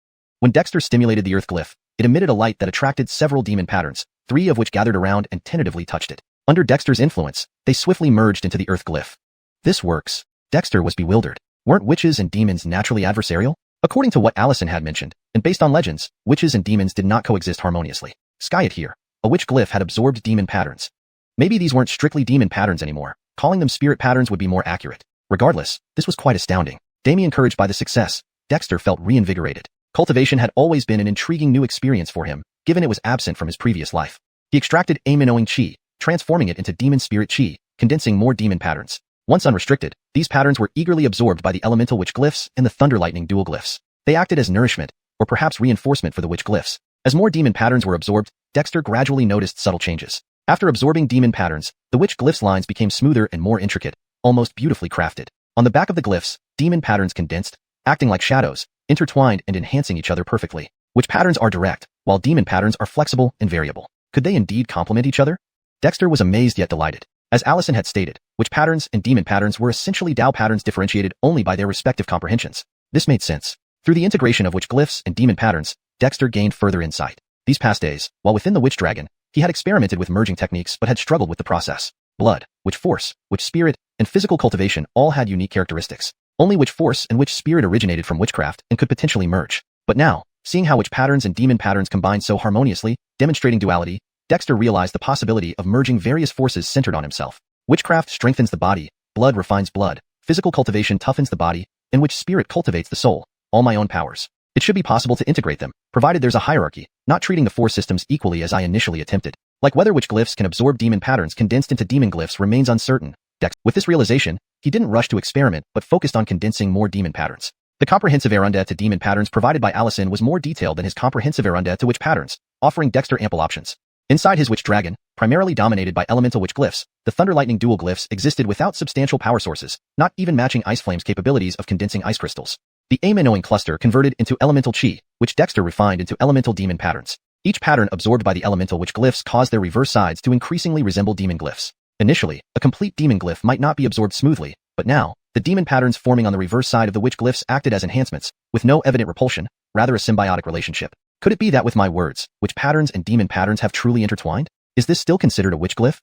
When Dexter stimulated the earth glyph, it emitted a light that attracted several demon patterns, 3 of which gathered around and tentatively touched it. Under Dexter's influence, they swiftly merged into the earth glyph. This works. Dexter was bewildered. Weren't witches and demons naturally adversarial? According to what Allison had mentioned, and based on legends, witches and demons did not coexist harmoniously. Sky it here. A witch glyph had absorbed demon patterns. Maybe these weren't strictly demon patterns anymore. Calling them spirit patterns would be more accurate. Regardless, this was quite astounding. Encouraged by the success, Dexter felt reinvigorated. Cultivation had always been an intriguing new experience for him, given it was absent from his previous life. He extracted aim-in-owing chi, transforming it into demon spirit chi, condensing more demon patterns. Once unrestricted, these patterns were eagerly absorbed by the elemental witch glyphs and the thunder lightning dual glyphs. They acted as nourishment, or perhaps reinforcement for the witch glyphs. As more demon patterns were absorbed, Dexter gradually noticed subtle changes. After absorbing demon patterns, the witch glyphs lines became smoother and more intricate, almost beautifully crafted. On the back of the glyphs, demon patterns condensed, acting like shadows, intertwined and enhancing each other perfectly. Witch patterns are direct, while demon patterns are flexible and variable. Could they indeed complement each other? Dexter was amazed yet delighted. As Allison had stated, witch patterns and demon patterns were essentially Tao patterns differentiated only by their respective comprehensions. This made sense. Through the integration of witch glyphs and demon patterns, Dexter gained further insight. These past days, while within the witch dragon, he had experimented with merging techniques but had struggled with the process. Blood, witch force, witch spirit, and physical cultivation all had unique characteristics. Only witch force and witch spirit originated from witchcraft and could potentially merge. But now, seeing how witch patterns and demon patterns combined so harmoniously, demonstrating duality, Dexter realized the possibility of merging various forces centered on himself. Witchcraft strengthens the body, blood refines blood, physical cultivation toughens the body, and witch spirit cultivates the soul, all my own powers. It should be possible to integrate them, provided there's a hierarchy, not treating the 4 systems equally as I initially attempted. Like whether witch glyphs can absorb demon patterns condensed into demon glyphs remains uncertain. With this realization, he didn't rush to experiment but focused on condensing more demon patterns. The comprehensive erunde to demon patterns provided by Allison was more detailed than his comprehensive erunde to witch patterns, offering Dexter ample options. Inside his witch dragon, primarily dominated by elemental witch glyphs, the thunder lightning dual glyphs existed without substantial power sources, not even matching Ice Flame's capabilities of condensing ice crystals. The aim-in-owing cluster converted into elemental chi, which Dexter refined into elemental demon patterns. Each pattern absorbed by the elemental witch glyphs caused their reverse sides to increasingly resemble demon glyphs. Initially, a complete demon glyph might not be absorbed smoothly, but now, the demon patterns forming on the reverse side of the witch glyphs acted as enhancements, with no evident repulsion, rather a symbiotic relationship. Could it be that with my words, witch patterns and demon patterns have truly intertwined? Is this still considered a witch glyph?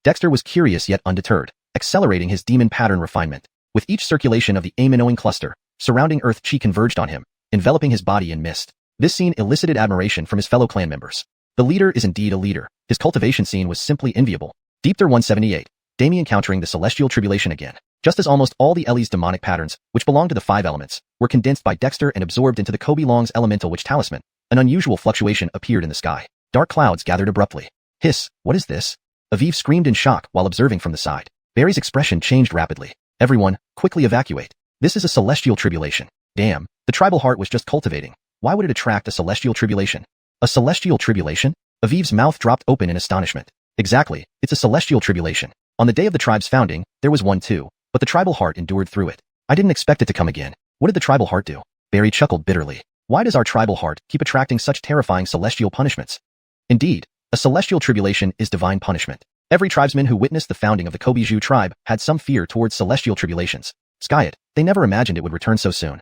Dexter was curious yet undeterred, accelerating his demon pattern refinement. With each circulation of the aim-in-owing cluster, surrounding earth chi converged on him, enveloping his body in mist. This scene elicited admiration from his fellow clan members. The leader is indeed a leader. His cultivation scene was simply enviable. Deepter 178. Damien encountering the celestial tribulation again. Just as almost all the Ellie's demonic patterns, which belong to the 5 elements, were condensed by Dexter and absorbed into the Kobe Long's elemental witch talisman, an unusual fluctuation appeared in the sky. Dark clouds gathered abruptly. Hiss, what is this? Aviv screamed in shock while observing from the side. Barry's expression changed rapidly. Everyone, quickly evacuate. This is a celestial tribulation. Damn, the tribal heart was just cultivating. Why would it attract a celestial tribulation? A celestial tribulation? Aviv's mouth dropped open in astonishment. Exactly, it's a celestial tribulation. On the day of the tribe's founding, there was one too, but the tribal heart endured through it. I didn't expect it to come again. What did the tribal heart do? Barry chuckled bitterly. Why does our tribal heart keep attracting such terrifying celestial punishments? Indeed, a celestial tribulation is divine punishment. Every tribesman who witnessed the founding of the Kobiju tribe had some fear towards celestial tribulations. Skyet, they never imagined it would return so soon.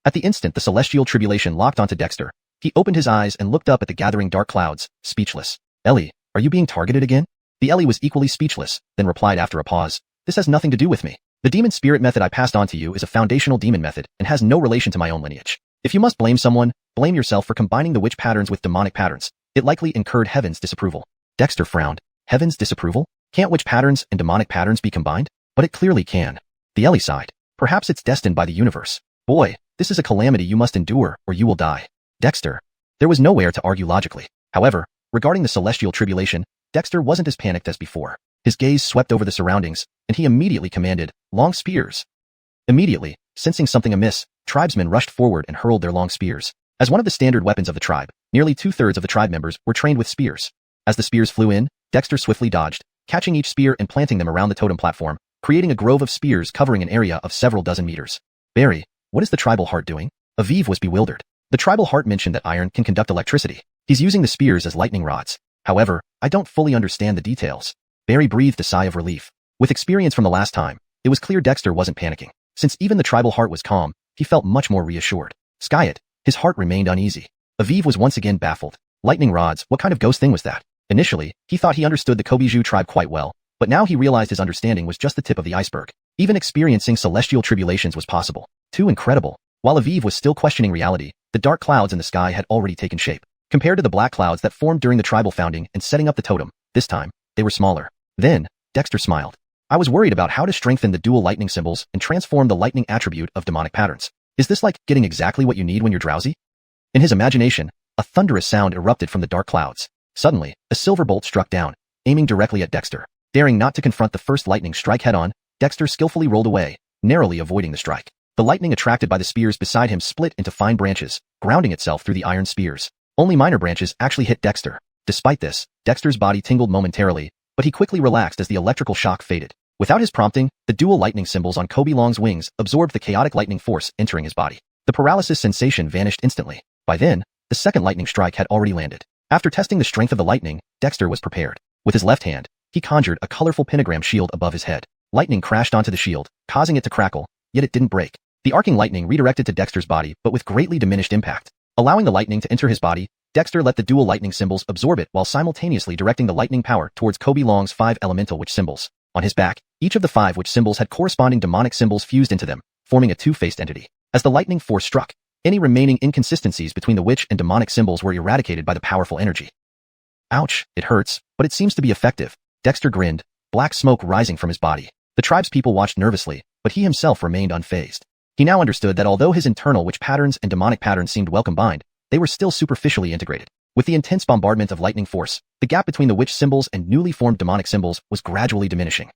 At the instant the celestial tribulation locked onto Dexter, he opened his eyes and looked up at the gathering dark clouds, speechless. Ellie, Are you being targeted again? The Ellie was equally speechless, then replied after a pause. This has nothing to do with me. The demon spirit method I passed on to you is a foundational demon method and has no relation to my own lineage. If you must blame someone, blame yourself for combining the witch patterns with demonic patterns. It likely incurred Heaven's disapproval. Dexter frowned. Heaven's disapproval? Can't witch patterns and demonic patterns be combined? But it clearly can. The Ellie sighed. Perhaps it's destined by the universe. Boy, this is a calamity you must endure or you will die. Dexter. There was nowhere to argue logically. However, regarding the celestial tribulation, Dexter wasn't as panicked as before. His gaze swept over the surroundings, and he immediately commanded, long spears. Immediately, sensing something amiss, tribesmen rushed forward and hurled their long spears. As one of the standard weapons of the tribe, nearly 2/3 of the tribe members were trained with spears. As the spears flew in, Dexter swiftly dodged, catching each spear and planting them around the totem platform, creating a grove of spears covering an area of several dozen meters. Barry, what is the tribal heart doing? Aviv was bewildered. The tribal heart mentioned that iron can conduct electricity. He's using the spears as lightning rods. However, I don't fully understand the details. Barry breathed a sigh of relief. With experience from the last time, it was clear Dexter wasn't panicking. Since even the tribal heart was calm, he felt much more reassured. Skyet, his heart remained uneasy. Aviv was once again baffled. Lightning rods, what kind of ghost thing was that? Initially, he thought he understood the Kobiju tribe quite well, but now he realized his understanding was just the tip of the iceberg. Even experiencing celestial tribulations was possible. Too incredible. While Aviv was still questioning reality, the dark clouds in the sky had already taken shape. Compared to the black clouds that formed during the tribal founding and setting up the totem, this time, they were smaller. Then, Dexter smiled. I was worried about how to strengthen the dual lightning symbols and transform the lightning attribute of demonic patterns. Is this like getting exactly what you need when you're drowsy? In his imagination, a thunderous sound erupted from the dark clouds. Suddenly, a silver bolt struck down, aiming directly at Dexter. Daring not to confront the first lightning strike head-on, Dexter skillfully rolled away, narrowly avoiding the strike. The lightning attracted by the spears beside him split into fine branches, grounding itself through the iron spears. Only minor branches actually hit Dexter. Despite this, Dexter's body tingled momentarily, but he quickly relaxed as the electrical shock faded. Without his prompting, the dual lightning symbols on Kobe Long's wings absorbed the chaotic lightning force entering his body. The paralysis sensation vanished instantly. By then, the second lightning strike had already landed. After testing the strength of the lightning, Dexter was prepared. With his left hand, he conjured a colorful pentagram shield above his head. Lightning crashed onto the shield, causing it to crackle, yet it didn't break. The arcing lightning redirected to Dexter's body, but with greatly diminished impact. Allowing the lightning to enter his body, Dexter let the dual lightning symbols absorb it while simultaneously directing the lightning power towards Kobe Long's 5 elemental witch symbols. On his back, each of the 5 witch symbols had corresponding demonic symbols fused into them, forming a two-faced entity. As the lightning force struck, any remaining inconsistencies between the witch and demonic symbols were eradicated by the powerful energy. Ouch, it hurts, but it seems to be effective. Dexter grinned, black smoke rising from his body. The tribespeople watched nervously, but he himself remained unfazed. He now understood that although his internal witch patterns and demonic patterns seemed well combined, they were still superficially integrated. With the intense bombardment of lightning force, the gap between the witch symbols and newly formed demonic symbols was gradually diminishing.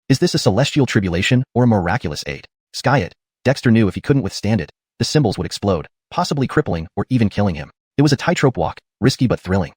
Is this a celestial tribulation or a miraculous aid? Skyet. Dexter knew if he couldn't withstand it, the symbols would explode, possibly crippling or even killing him. It was a tightrope walk, risky but thrilling.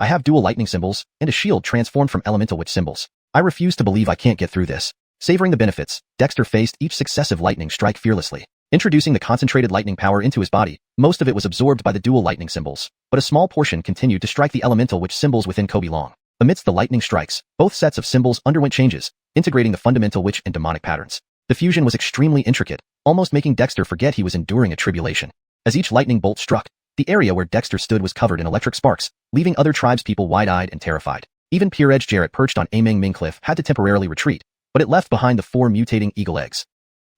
I have dual lightning symbols and a shield transformed from elemental witch symbols. I refuse to believe I can't get through this. Savoring the benefits, Dexter faced each successive lightning strike fearlessly. Introducing the concentrated lightning power into his body, most of it was absorbed by the dual lightning symbols, but a small portion continued to strike the elemental witch symbols within Kobe Long. Amidst the lightning strikes, both sets of symbols underwent changes, integrating the fundamental witch and demonic patterns. The fusion was extremely intricate, almost making Dexter forget he was enduring a tribulation. As each lightning bolt struck, the area where Dexter stood was covered in electric sparks, leaving other tribespeople wide-eyed and terrified. Even Peer-Edge Jarrett perched on Ameng Ming Cliff had to temporarily retreat, but it left behind the 4 mutating eagle eggs.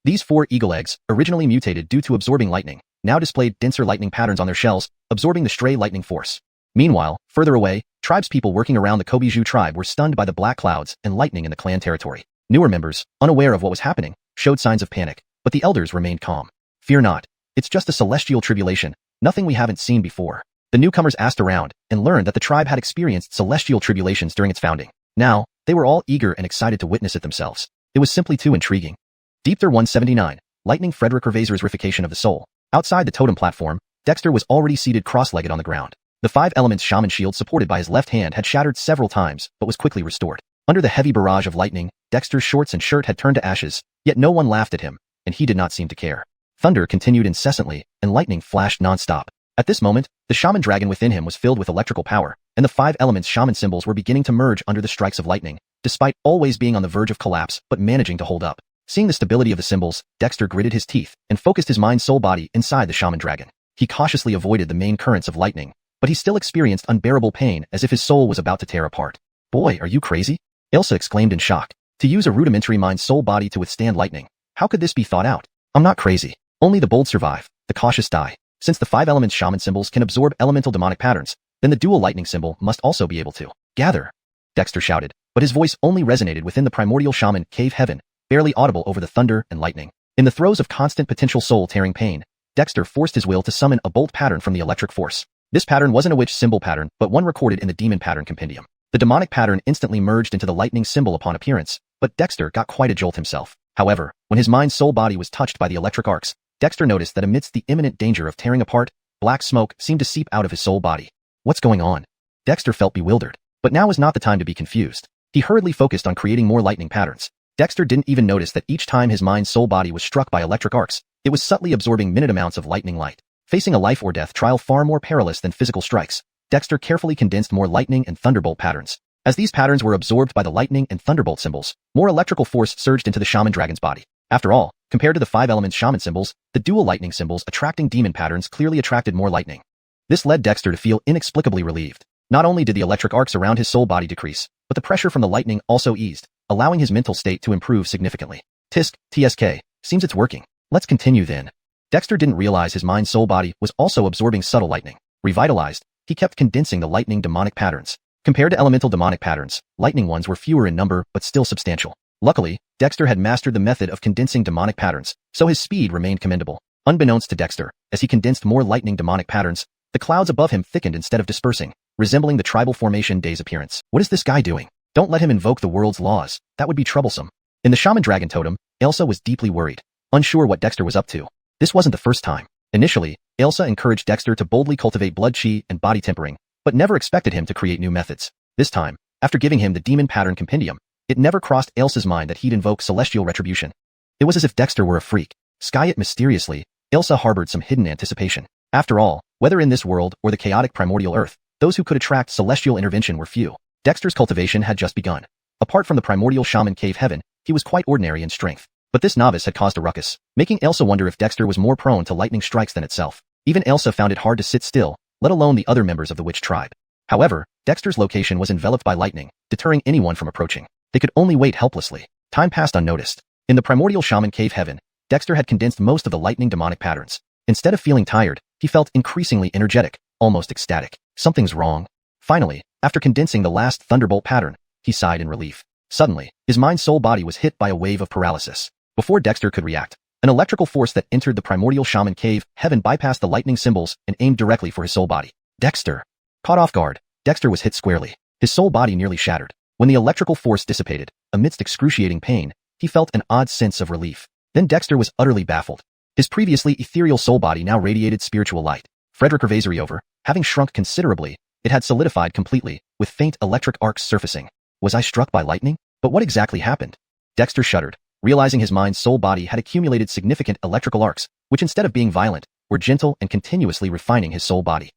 These 4 eagle eggs, originally mutated due to absorbing lightning, now displayed denser lightning patterns on their shells, absorbing the stray lightning force. Meanwhile, further away, tribespeople working around the Kobiju tribe were stunned by the black clouds and lightning in the clan territory. Newer members, unaware of what was happening, showed signs of panic, but the elders remained calm. Fear not. It's just a celestial tribulation, nothing we haven't seen before. The newcomers asked around and learned that the tribe had experienced celestial tribulations during its founding. Now, they were all eager and excited to witness it themselves. It was simply too intriguing. Deepther 179, Lightning Frederick Revaser's Reification of the Soul. Outside the totem platform, Dexter was already seated cross-legged on the ground. The 5 elements shaman shield supported by his left hand had shattered several times, but was quickly restored. Under the heavy barrage of lightning, Dexter's shorts and shirt had turned to ashes, yet no one laughed at him, and he did not seem to care. Thunder continued incessantly, and lightning flashed non-stop. At this moment, the shaman dragon within him was filled with electrical power, and the 5 elements shaman symbols were beginning to merge under the strikes of lightning, despite always being on the verge of collapse but managing to hold up. Seeing the stability of the symbols, Dexter gritted his teeth and focused his mind-soul body inside the shaman dragon. He cautiously avoided the main currents of lightning, but he still experienced unbearable pain as if his soul was about to tear apart. Boy, are you crazy? Elsa exclaimed in shock. To use a rudimentary mind-soul body to withstand lightning. How could this be thought out? I'm not crazy. Only the bold survive, the cautious die. Since the 5 elements shaman symbols can absorb elemental demonic patterns, then the dual lightning symbol must also be able to. Gather! Dexter shouted, but his voice only resonated within the primordial shaman cave heaven, barely audible over the thunder and lightning. In the throes of constant potential soul-tearing pain, Dexter forced his will to summon a bolt pattern from the electric force. This pattern wasn't a witch symbol pattern, but one recorded in the demon pattern compendium. The demonic pattern instantly merged into the lightning symbol upon appearance, but Dexter got quite a jolt himself. However, when his mind-soul body was touched by the electric arcs, Dexter noticed that amidst the imminent danger of tearing apart, black smoke seemed to seep out of his soul body. What's going on? Dexter felt bewildered. But now was not the time to be confused. He hurriedly focused on creating more lightning patterns. Dexter didn't even notice that each time his mind-soul body was struck by electric arcs, it was subtly absorbing minute amounts of lightning light. Facing a life or death trial far more perilous than physical strikes, Dexter carefully condensed more lightning and thunderbolt patterns. As these patterns were absorbed by the lightning and thunderbolt symbols, more electrical force surged into the shaman dragon's body. After all, compared to the 5 elements shaman symbols, the dual lightning symbols attracting demon patterns clearly attracted more lightning. This led Dexter to feel inexplicably relieved. Not only did the electric arcs around his soul body decrease, but the pressure from the lightning also eased, allowing his mental state to improve significantly. TSK, seems it's working. Let's continue then. Dexter didn't realize his mind-soul body was also absorbing subtle lightning. Revitalized, he kept condensing the lightning demonic patterns. Compared to elemental demonic patterns, lightning ones were fewer in number but still substantial. Luckily, Dexter had mastered the method of condensing demonic patterns, so his speed remained commendable. Unbeknownst to Dexter, as he condensed more lightning demonic patterns, the clouds above him thickened instead of dispersing, resembling the tribal formation day's appearance. What is this guy doing? Don't let him invoke the world's laws. That would be troublesome. In the shaman dragon totem, Elsa was deeply worried, unsure what Dexter was up to. This wasn't the first time. Initially, Elsa encouraged Dexter to boldly cultivate blood chi and body tempering, but never expected him to create new methods. This time, after giving him the demon pattern compendium, it never crossed Elsa's mind that he'd invoke celestial retribution. It was as if Dexter were a freak. Yet mysteriously, Elsa harbored some hidden anticipation. After all, whether in this world or the chaotic primordial earth, those who could attract celestial intervention were few. Dexter's cultivation had just begun. Apart from the primordial shaman cave heaven, he was quite ordinary in strength. But this novice had caused a ruckus, making Elsa wonder if Dexter was more prone to lightning strikes than itself. Even Elsa found it hard to sit still, let alone the other members of the witch tribe. However, Dexter's location was enveloped by lightning, deterring anyone from approaching. They could only wait helplessly. Time passed unnoticed. In the primordial shaman cave heaven, Dexter had condensed most of the lightning demonic patterns. Instead of feeling tired, he felt increasingly energetic, almost ecstatic. Something's wrong. Finally, after condensing the last thunderbolt pattern, he sighed in relief. Suddenly, his mind-soul body was hit by a wave of paralysis. Before Dexter could react, an electrical force that entered the primordial shaman cave heaven bypassed the lightning symbols and aimed directly for his soul body. Dexter! Caught off guard, Dexter was hit squarely. His soul body nearly shattered. When the electrical force dissipated, amidst excruciating pain, he felt an odd sense of relief. Then Dexter was utterly baffled. His previously ethereal soul body now radiated spiritual light. Frederick over, having shrunk considerably, it had solidified completely, with faint electric arcs surfacing. Was I struck by lightning? But what exactly happened? Dexter shuddered, realizing his mind's soul body had accumulated significant electrical arcs, which instead of being violent, were gentle and continuously refining his soul body.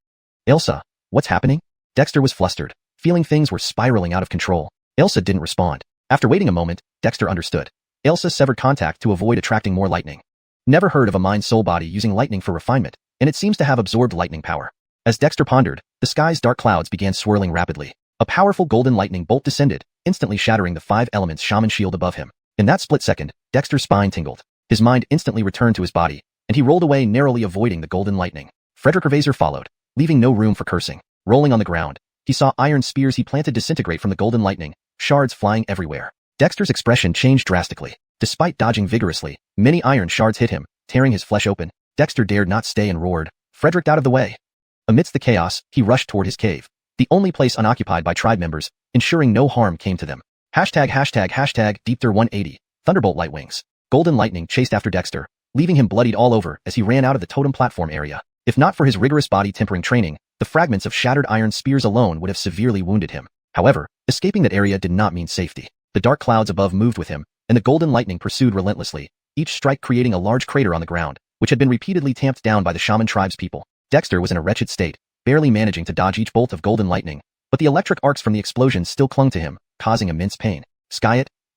Elsa, what's happening? Dexter was flustered, feeling things were spiraling out of control. Elsa didn't respond. After waiting a moment, Dexter understood. Elsa severed contact to avoid attracting more lightning. Never heard of a mind-soul body using lightning for refinement, and it seems to have absorbed lightning power. As Dexter pondered, the sky's dark clouds began swirling rapidly. A powerful golden lightning bolt descended, instantly shattering the 5 elements shaman shield above him. In that split second, Dexter's spine tingled. His mind instantly returned to his body, and he rolled away, narrowly avoiding the golden lightning. Frederick followed, leaving no room for cursing. Rolling on the ground, he saw iron spears he planted disintegrate from the golden lightning, shards flying everywhere. Dexter's expression changed drastically. Despite dodging vigorously, many iron shards hit him, tearing his flesh open. Dexter dared not stay and roared, "Frederick, out of the way!" Amidst the chaos, he rushed toward his cave, the only place unoccupied by tribe members, ensuring no harm came to them. #Deepter180, Thunderbolt Lightwings. Golden lightning chased after Dexter, leaving him bloodied all over as he ran out of the totem platform area. If not for his rigorous body tempering training, the fragments of shattered iron spears alone would have severely wounded him. However, escaping that area did not mean safety. The dark clouds above moved with him, and the golden lightning pursued relentlessly, each strike creating a large crater on the ground, which had been repeatedly tamped down by the shaman tribe's people. Dexter was in a wretched state, barely managing to dodge each bolt of golden lightning, but the electric arcs from the explosion still clung to him, causing immense pain.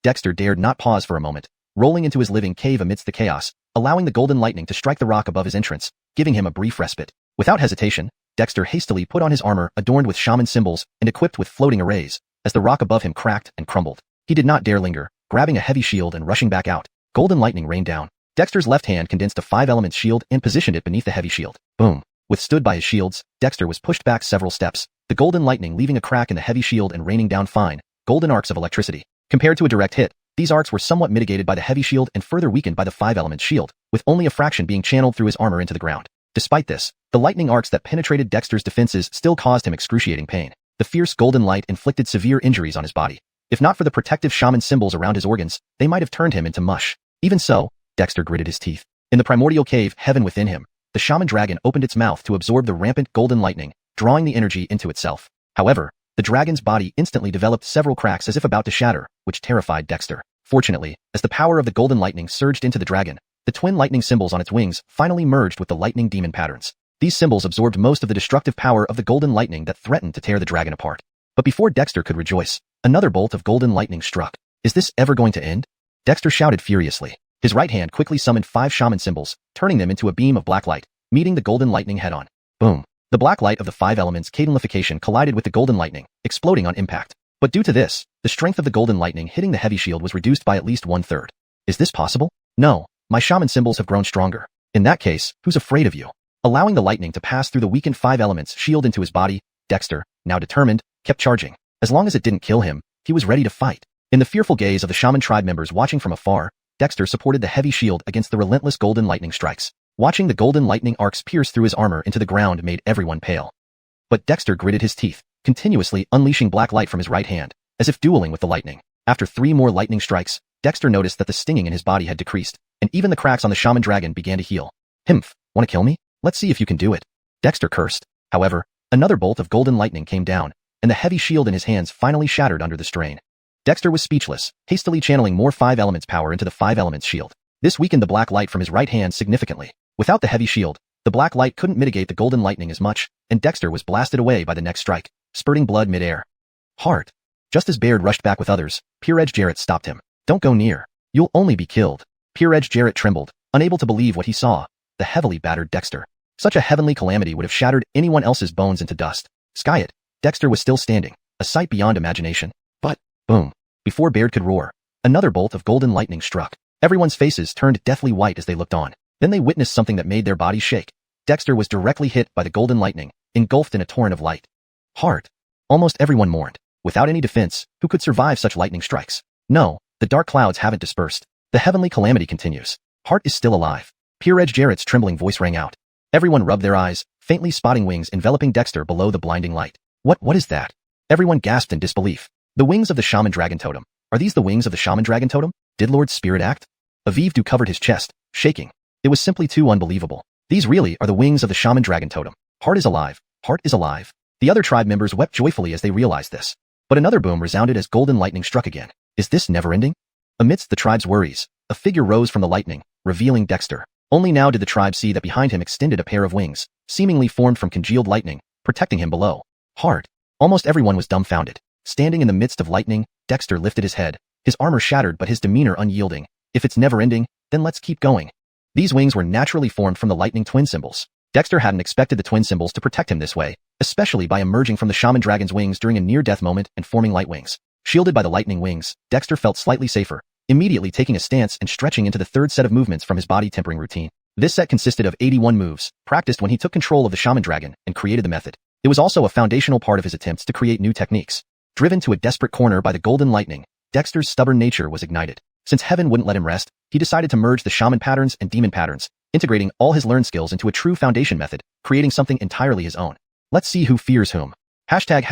Dexter dared not pause for a moment, rolling into his living cave amidst the chaos, allowing the golden lightning to strike the rock above his entrance, giving him a brief respite. Without hesitation, Dexter hastily put on his armor adorned with shaman symbols and equipped with floating arrays, as the rock above him cracked and crumbled. He did not dare linger, grabbing a heavy shield and rushing back out. Golden lightning rained down. Dexter's left hand condensed a 5-element shield and positioned it beneath the heavy shield. Boom. Withstood by his shields, Dexter was pushed back several steps, the golden lightning leaving a crack in the heavy shield and raining down fine, golden arcs of electricity. Compared to a direct hit, these arcs were somewhat mitigated by the heavy shield and further weakened by the 5-element shield, with only a fraction being channeled through his armor into the ground. Despite this, the lightning arcs that penetrated Dexter's defenses still caused him excruciating pain. The fierce golden light inflicted severe injuries on his body. If not for the protective shaman symbols around his organs, they might have turned him into mush. Even so, Dexter gritted his teeth. In the primordial cave, heaven within him, the shaman dragon opened its mouth to absorb the rampant golden lightning, drawing the energy into itself. However, the dragon's body instantly developed several cracks as if about to shatter, which terrified Dexter. Fortunately, as the power of the golden lightning surged into the dragon, the twin lightning symbols on its wings finally merged with the lightning demon patterns. These symbols absorbed most of the destructive power of the golden lightning that threatened to tear the dragon apart. But before Dexter could rejoice, another bolt of golden lightning struck. Is this ever going to end? Dexter shouted furiously. His right hand quickly summoned 5 shaman symbols, turning them into a beam of black light, meeting the golden lightning head-on. Boom. The black light of the 5 elements Cadenlification collided with the golden lightning, exploding on impact. But due to this, the strength of the golden lightning hitting the heavy shield was reduced by at least 1/3. Is this possible? No. My shaman symbols have grown stronger. In that case, who's afraid of you? Allowing the lightning to pass through the weakened 5 elements shield into his body, Dexter, now determined, kept charging. As long as it didn't kill him, he was ready to fight. In the fearful gaze of the shaman tribe members watching from afar, Dexter supported the heavy shield against the relentless golden lightning strikes. Watching the golden lightning arcs pierce through his armor into the ground made everyone pale. But Dexter gritted his teeth, continuously unleashing black light from his right hand, as if dueling with the lightning. After 3 more lightning strikes, Dexter noticed that the stinging in his body had decreased, and even the cracks on the shaman dragon began to heal. Himph, wanna kill me? Let's see if you can do it. Dexter cursed. However, another bolt of golden lightning came down, and the heavy shield in his hands finally shattered under the strain. Dexter was speechless, hastily channeling more 5 elements power into the 5 elements shield. This weakened the black light from his right hand significantly. Without the heavy shield, the black light couldn't mitigate the golden lightning as much, and Dexter was blasted away by the next strike, spurting blood mid-air. Heart. Just as Baird rushed back with others, Peer-Edge Jarrett stopped him. Don't go near. You'll only be killed. Peer-Edge Jarrett trembled, unable to believe what he saw. The heavily battered Dexter. Such a heavenly calamity would have shattered anyone else's bones into dust. Sky it. Dexter was still standing, a sight beyond imagination. But, boom. Before Baird could roar, another bolt of golden lightning struck. Everyone's faces turned deathly white as they looked on. Then they witnessed something that made their bodies shake. Dexter was directly hit by the golden lightning, engulfed in a torrent of light. Heart. Almost everyone mourned. Without any defense, who could survive such lightning strikes? No, the dark clouds haven't dispersed. The heavenly calamity continues. Heart is still alive. Peer-Edge Jarrett's trembling voice rang out. Everyone rubbed their eyes, faintly spotting wings enveloping Dexter below the blinding light. What is that? Everyone gasped in disbelief. The wings of the shaman dragon totem. Are these the wings of the shaman dragon totem? Did Lord's spirit act? Aviv covered his chest, shaking. It was simply too unbelievable. These really are the wings of the shaman dragon totem. Heart is alive. Heart is alive. The other tribe members wept joyfully as they realized this. But another boom resounded as golden lightning struck again. Is this never-ending? Amidst the tribe's worries, a figure rose from the lightning, revealing Dexter. Only now did the tribe see that behind him extended a pair of wings, seemingly formed from congealed lightning, protecting him below. Heart. Almost everyone was dumbfounded. Standing in the midst of lightning, Dexter lifted his head, his armor shattered but his demeanor unyielding. If it's never-ending, then let's keep going. These wings were naturally formed from the lightning twin symbols. Dexter hadn't expected the twin symbols to protect him this way, especially by emerging from the shaman dragon's wings during a near-death moment and forming light wings. Shielded by the lightning wings, Dexter felt slightly safer, immediately taking a stance and stretching into the 3rd set of movements from his body tempering routine. This set consisted of 81 moves, practiced when he took control of the shaman dragon and created the method. It was also a foundational part of his attempts to create new techniques. Driven to a desperate corner by the golden lightning, Dexter's stubborn nature was ignited. Since heaven wouldn't let him rest, he decided to merge the shaman patterns and demon patterns, integrating all his learned skills into a true foundation method, creating something entirely his own. Let's see who fears whom. Hashtag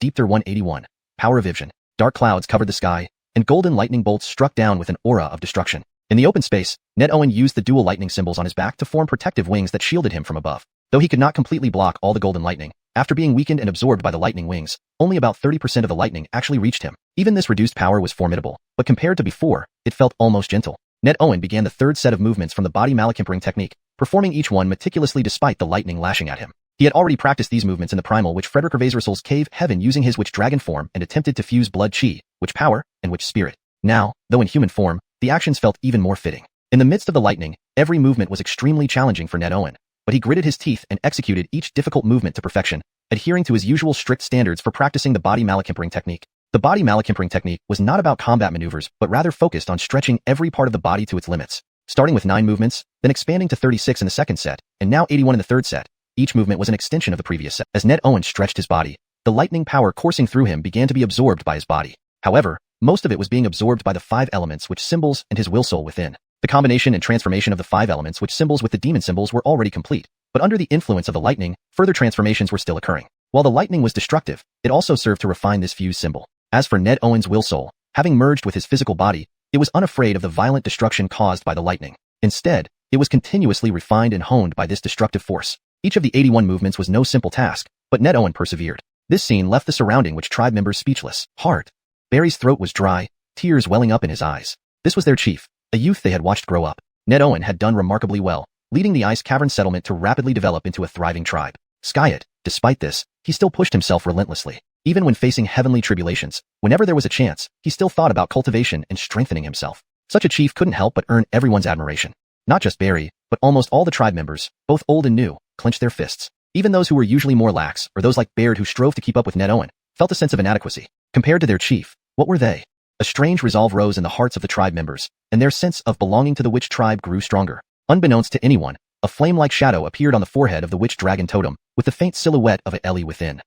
Deepther181. Power of Vision. Dark clouds covered the sky, and golden lightning bolts struck down with an aura of destruction. In the open space, Ned Owen used the dual lightning symbols on his back to form protective wings that shielded him from above. Though he could not completely block all the golden lightning, after being weakened and absorbed by the lightning wings, only about 30% of the lightning actually reached him. Even this reduced power was formidable, but compared to before, it felt almost gentle. Ned Owen began the 3rd set of movements from the body malachimpering technique, performing each one meticulously despite the lightning lashing at him. He had already practiced these movements in the primal witch Frederick Ervasor's cave heaven using his witch dragon form and attempted to fuse blood chi, witch power, and witch spirit. Now, though in human form, the actions felt even more fitting. In the midst of the lightning, every movement was extremely challenging for Ned Owen. but he gritted his teeth and executed each difficult movement to perfection, adhering to his usual strict standards for practicing the body malachimpering technique. The body malachimpering technique was not about combat maneuvers, but rather focused on stretching every part of the body to its limits. Starting with 9 movements, then expanding to 36 in the second set, and now 81 in the third set. Each movement was an extension of the previous set. As Ned Owen stretched his body, the lightning power coursing through him began to be absorbed by his body. However, most of it was being absorbed by the 5 elements which symbols and his will soul within. The combination and transformation of the 5 elements which symbols with the demon symbols were already complete, but under the influence of the lightning, further transformations were still occurring. While the lightning was destructive, it also served to refine this fused symbol. As for Ned Owen's will soul, having merged with his physical body, it was unafraid of the violent destruction caused by the lightning. Instead, it was continuously refined and honed by this destructive force. Each of the 81 movements was no simple task, but Ned Owen persevered. This scene left the surrounding which tribe members speechless. Heart. Barry's throat was dry, tears welling up in his eyes. This was their chief, a youth they had watched grow up. Ned Owen had done remarkably well, leading the ice cavern settlement to rapidly develop into a thriving tribe. Skyet, despite this, he still pushed himself relentlessly. Even when facing heavenly tribulations, whenever there was a chance, he still thought about cultivation and strengthening himself. Such a chief couldn't help but earn everyone's admiration. Not just Barry, but almost all the tribe members, both old and new, clenched their fists. Even those who were usually more lax, or those like Baird who strove to keep up with Ned Owen, felt a sense of inadequacy. Compared to their chief, what were they? A strange resolve rose in the hearts of the tribe members, and their sense of belonging to the witch tribe grew stronger. Unbeknownst to anyone, a flame-like shadow appeared on the forehead of the witch dragon totem, with the faint silhouette of a Ellie within.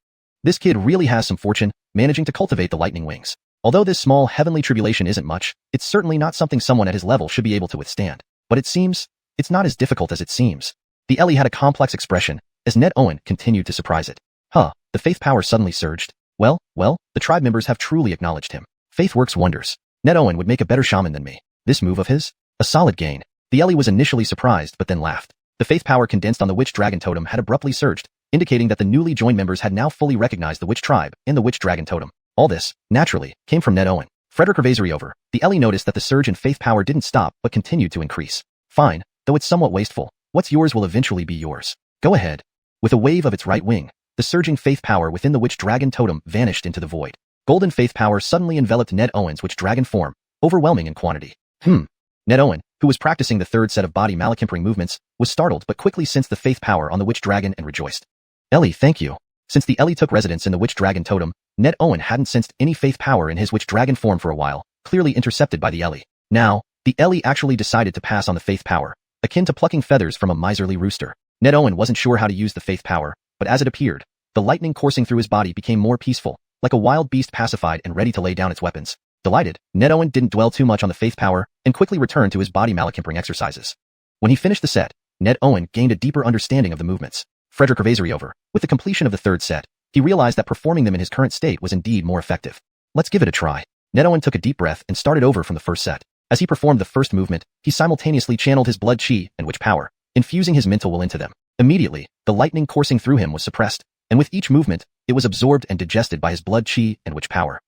This kid really has some fortune, managing to cultivate the lightning wings. Although this small heavenly tribulation isn't much, it's certainly not something someone at his level should be able to withstand. But it seems, it's not as difficult as it seems. The Ellie had a complex expression, as Ned Owen continued to surprise it. The faith power suddenly surged. Well, the tribe members have truly acknowledged him. Faith works wonders. Ned Owen would make a better shaman than me. This move of his? A solid gain. The Ellie was initially surprised but then laughed. The faith power condensed on the witch dragon totem had abruptly surged, indicating that the newly joined members had now fully recognized the witch tribe and the witch dragon totem. All this, naturally, came from Ned Owen. Frederick Revazory over, the Ellie noticed that the surge in faith power didn't stop but continued to increase. Fine, though it's somewhat wasteful. What's yours will eventually be yours. Go ahead. With a wave of its right wing, the surging faith power within the witch dragon totem vanished into the void. Golden faith power suddenly enveloped Ned Owen's witch dragon form, overwhelming in quantity. Ned Owen, who was practicing the third set of body malachimpering movements, was startled but quickly sensed the faith power on the witch dragon and rejoiced. Ellie, thank you. Since the Ellie took residence in the witch dragon totem, Ned Owen hadn't sensed any faith power in his witch dragon form for a while, clearly intercepted by the Ellie. Now, the Ellie actually decided to pass on the faith power, akin to plucking feathers from a miserly rooster. Ned Owen wasn't sure how to use the faith power, but as it appeared, the lightning coursing through his body became more peaceful, like a wild beast pacified and ready to lay down its weapons. Delighted, Ned Owen didn't dwell too much on the faith power and quickly returned to his body malachimpering exercises. When he finished the set, Ned Owen gained a deeper understanding of the movements. Frederick Revazory over, with the completion of the third set, he realized that performing them in his current state was indeed more effective. Let's give it a try. Ned Owen took a deep breath and started over from the first set. As he performed the first movement, he simultaneously channeled his blood chi and witch power, infusing his mental will into them. Immediately, the lightning coursing through him was suppressed, and with each movement, it was absorbed and digested by his blood chi and witch power.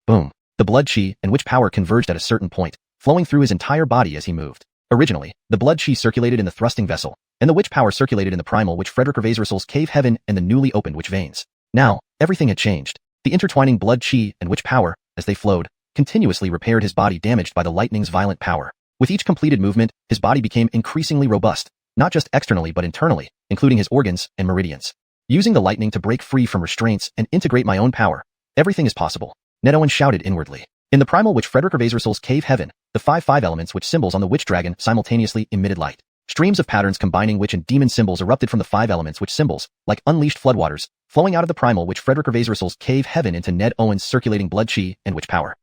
Boom. The blood chi and witch power converged at a certain point, flowing through his entire body as he moved. Originally, the blood chi circulated in the thrusting vessel, and the witch power circulated in the primal witch Frederick Revazory's cave heaven and the newly opened witch veins. Now, everything had changed. The intertwining blood chi and witch power, as they flowed, continuously repaired his body damaged by the lightning's violent power. With each completed movement, his body became increasingly robust, not just externally but internally, including his organs and meridians. Using the lightning to break free from restraints and integrate my own power, everything is possible, Ned Owen shouted inwardly. In the primal witch Frederick Revazory's cave heaven, the 5 elements which symbols on the witch dragon simultaneously emitted light. Streams of patterns combining witch and demon symbols erupted from the 5 elements which symbols, like unleashed floodwaters, flowing out of the primal witch Frederick Revazory's cave heaven into Ned Owen's circulating blood chi and witch power.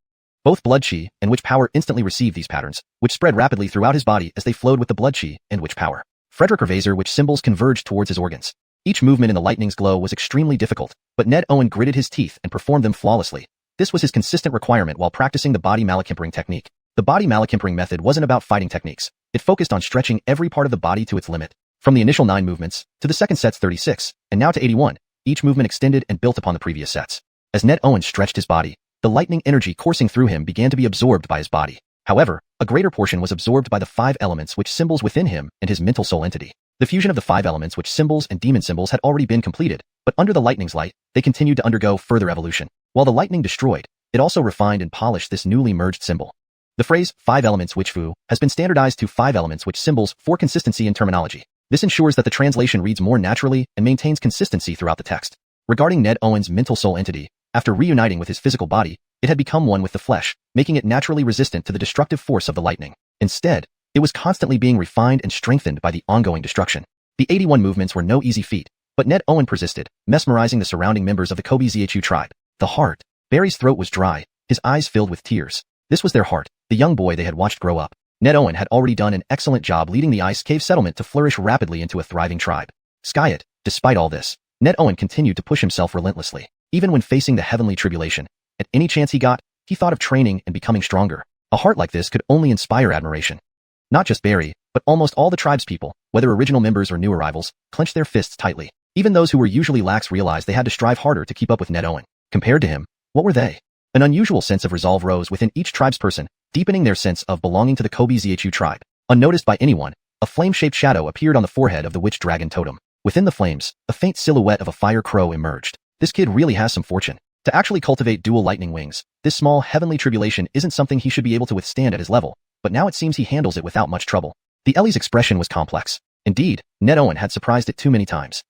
Both blood chi and witch power instantly received these patterns, which spread rapidly throughout his body as they flowed with the blood chi and witch power. Frederick Revazory witch symbols converged towards his organs. Each movement in the lightning's glow was extremely difficult, but Ned Owen gritted his teeth and performed them flawlessly. This was his consistent requirement while practicing the body malachimpering technique. The body malachimpering method wasn't about fighting techniques. It focused on stretching every part of the body to its limit. From the initial 9 movements, to the second set's 36, and now to 81, each movement extended and built upon the previous sets. As Ned Owen stretched his body, the lightning energy coursing through him began to be absorbed by his body. However, a greater portion was absorbed by the 5 elements which symbols within him and his mental soul entity. The fusion of the 5 elements which symbols and demon symbols had already been completed, but under the lightning's light, they continued to undergo further evolution. While the lightning destroyed, it also refined and polished this newly merged symbol. The phrase 5 elements witch fu has been standardized to 5 elements which symbols for consistency in terminology. This ensures that the translation reads more naturally and maintains consistency throughout the text. Regarding Ned Owen's mental soul entity, after reuniting with his physical body, it had become one with the flesh, making it naturally resistant to the destructive force of the lightning. Instead, it was constantly being refined and strengthened by the ongoing destruction. The 81 movements were no easy feat, but Ned Owen persisted, mesmerizing the surrounding members of the xiuxian tribe. The heart. Barry's throat was dry, his eyes filled with tears. This was their heart, the young boy they had watched grow up. Ned Owen had already done an excellent job leading the ice cave settlement to flourish rapidly into a thriving tribe. Skyet, despite all this, Ned Owen continued to push himself relentlessly. Even when facing the heavenly tribulation, at any chance he got, he thought of training and becoming stronger. A heart like this could only inspire admiration. Not just Barry, but almost all the tribespeople, whether original members or new arrivals, clenched their fists tightly. Even those who were usually lax realized they had to strive harder to keep up with Ned Owen. Compared to him, what were they? An unusual sense of resolve rose within each tribesperson, deepening their sense of belonging to the xiuxian tribe. Unnoticed by anyone, a flame-shaped shadow appeared on the forehead of the witch dragon totem. Within the flames, a faint silhouette of a fire crow emerged. This kid really has some fortune. To actually cultivate dual lightning wings, this small heavenly tribulation isn't something he should be able to withstand at his level, but now it seems he handles it without much trouble. The Ellie's expression was complex. Indeed, Ned Owen had surprised it too many times.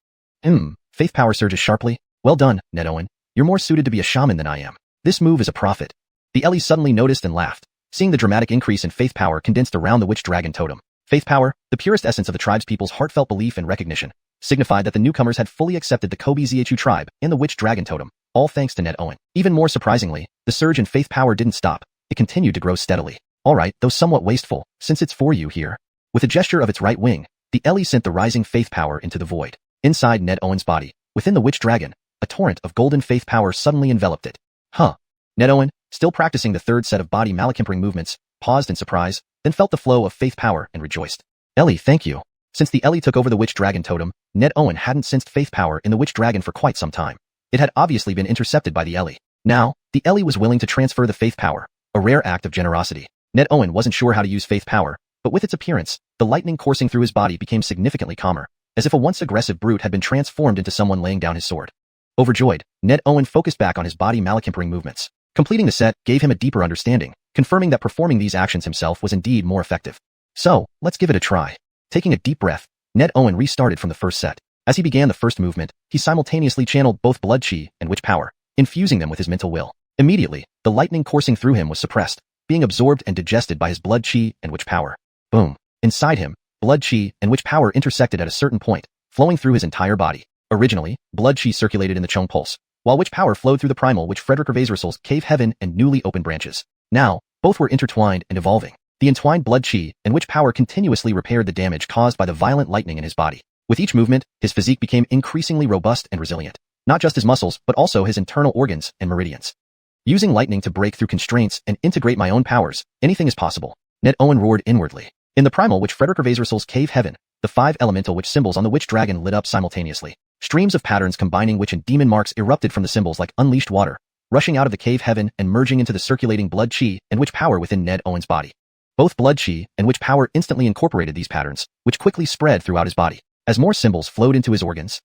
Faith power surges sharply. Well done, Ned Owen. You're more suited to be a shaman than I am. This move is a profit. The Ellie suddenly noticed and laughed, seeing the dramatic increase in faith power condensed around the witch dragon totem. Faith power, the purest essence of the tribespeople's heartfelt belief and recognition, signified that the newcomers had fully accepted the xiuxian tribe and the witch dragon totem, all thanks to Ned Owen. Even more surprisingly, the surge in faith power didn't stop. It continued to grow steadily. Alright, though somewhat wasteful, since it's for you here. With a gesture of its right wing, the Ellie sent the rising faith power into the void. Inside Ned Owen's body, within the witch dragon, a torrent of golden faith power suddenly enveloped it. Ned Owen, still practicing the third set of body malachimpering movements, paused in surprise, then felt the flow of faith power and rejoiced. Ellie, thank you. Since the Ellie took over the witch dragon totem, Ned Owen hadn't sensed faith power in the witch dragon for quite some time. It had obviously been intercepted by the Ellie. Now, the Ellie was willing to transfer the faith power, a rare act of generosity. Ned Owen wasn't sure how to use faith power, but with its appearance, the lightning coursing through his body became significantly calmer, as if a once aggressive brute had been transformed into someone laying down his sword. Overjoyed, Ned Owen focused back on his body malachimpering movements. Completing the set gave him a deeper understanding, confirming that performing these actions himself was indeed more effective. So, let's give it a try. Taking a deep breath, Ned Owen restarted from the first set. As he began the first movement, he simultaneously channeled both blood chi and witch power, infusing them with his mental will. Immediately, the lightning coursing through him was suppressed, being absorbed and digested by his blood chi and witch power. Boom. Inside him, blood chi and witch power intersected at a certain point, flowing through his entire body. Originally, blood chi circulated in the Chung pulse, while witch power flowed through the primal witch Frederick Gervasrissel's cave heaven and newly opened branches. Now, both were intertwined and evolving. The entwined blood chi and witch power continuously repaired the damage caused by the violent lightning in his body. With each movement, his physique became increasingly robust and resilient. Not just his muscles, but also his internal organs and meridians. Using lightning to break through constraints and integrate my own powers, anything is possible. Ned Owen roared inwardly. In the primal witch Frederick Gervasrissel's cave heaven, the 5 elemental witch symbols on the witch dragon lit up simultaneously. Streams of patterns combining witch and demon marks erupted from the symbols like unleashed water, rushing out of the cave heaven and merging into the circulating blood chi and witch power within Ned Owen's body. Both blood chi and witch power instantly incorporated these patterns, which quickly spread throughout his body, as more symbols flowed into his organs.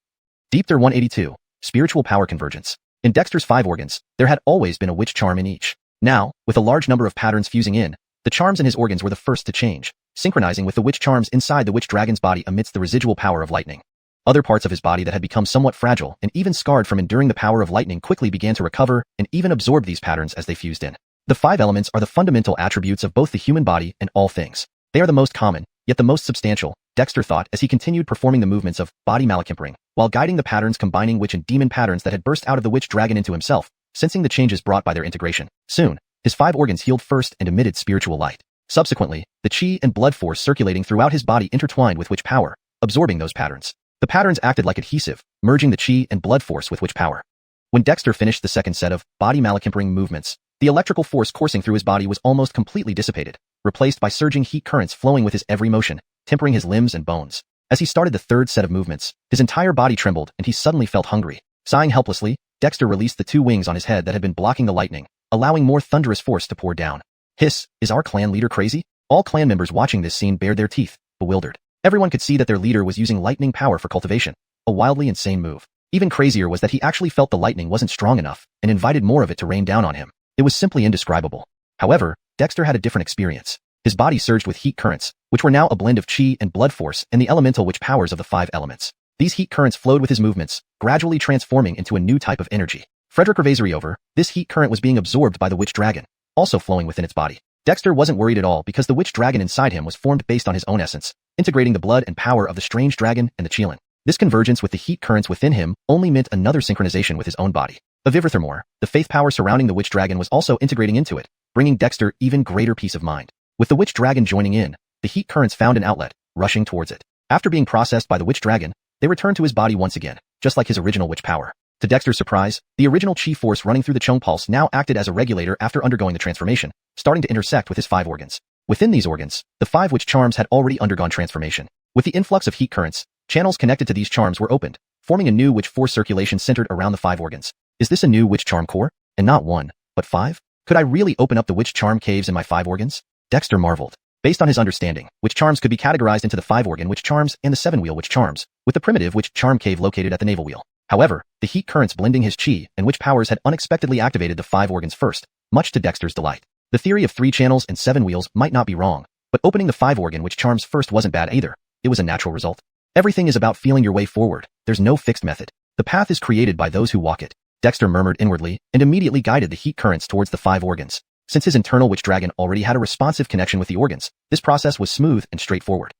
Deepter 182, Spiritual Power Convergence. In Dexter's 5 organs, there had always been a witch charm in each. Now, with a large number of patterns fusing in, the charms in his organs were the first to change, synchronizing with the witch charms inside the witch dragon's body amidst the residual power of lightning. Other parts of his body that had become somewhat fragile and even scarred from enduring the power of lightning quickly began to recover and even absorb these patterns as they fused in. The 5 elements are the fundamental attributes of both the human body and all things. They are the most common, yet the most substantial, Dexter thought as he continued performing the movements of body malachimpering, while guiding the patterns combining witch and demon patterns that had burst out of the witch dragon into himself, sensing the changes brought by their integration. Soon, his 5 organs healed first and emitted spiritual light. Subsequently, the chi and blood force circulating throughout his body intertwined with witch power, absorbing those patterns. The patterns acted like adhesive, merging the chi and blood force with witch power. When Dexter finished the second set of body malachimpering movements, the electrical force coursing through his body was almost completely dissipated, replaced by surging heat currents flowing with his every motion, tempering his limbs and bones. As he started the third set of movements, his entire body trembled and he suddenly felt hungry. Sighing helplessly, Dexter released the 2 wings on his head that had been blocking the lightning, allowing more thunderous force to pour down. Hiss, is our clan leader crazy? All clan members watching this scene bared their teeth, bewildered. Everyone could see that their leader was using lightning power for cultivation, a wildly insane move. Even crazier was that he actually felt the lightning wasn't strong enough and invited more of it to rain down on him. It was simply indescribable. However, Dexter had a different experience. His body surged with heat currents, which were now a blend of chi and blood force and the elemental witch powers of the 5 elements. These heat currents flowed with his movements, gradually transforming into a new type of energy. Frederick Revasery over, this heat current was being absorbed by the witch dragon, also flowing within its body. Dexter wasn't worried at all because the witch dragon inside him was formed based on his own essence, integrating the blood and power of the strange dragon and the qilin. This convergence with the heat currents within him only meant another synchronization with his own body. Furthermore, the faith power surrounding the witch dragon was also integrating into it, bringing Dexter even greater peace of mind. With the witch dragon joining in, the heat currents found an outlet, rushing towards it. After being processed by the witch dragon, they returned to his body once again, just like his original witch power. To Dexter's surprise, the original chi force running through the Chung pulse now acted as a regulator after undergoing the transformation, starting to intersect with his 5 organs. Within these organs, the 5 witch charms had already undergone transformation. With the influx of heat currents, channels connected to these charms were opened, forming a new witch force circulation centered around the 5 organs. Is this a new witch charm core? And not 1, but 5? Could I really open up the witch charm caves in my 5 organs? Dexter marveled. Based on his understanding, witch charms could be categorized into the 5-organ witch charms and the 7-wheel witch charms, with the primitive witch charm cave located at the navel wheel. However, the heat currents blending his chi and witch powers had unexpectedly activated the 5 organs first, much to Dexter's delight. The theory of 3 channels and 7 wheels might not be wrong, but opening the 5-organ witch charms first wasn't bad either. It was a natural result. Everything is about feeling your way forward. There's no fixed method. The path is created by those who walk it. Dexter murmured inwardly and immediately guided the heat currents towards the 5 organs. Since his internal witch dragon already had a responsive connection with the organs, this process was smooth and straightforward.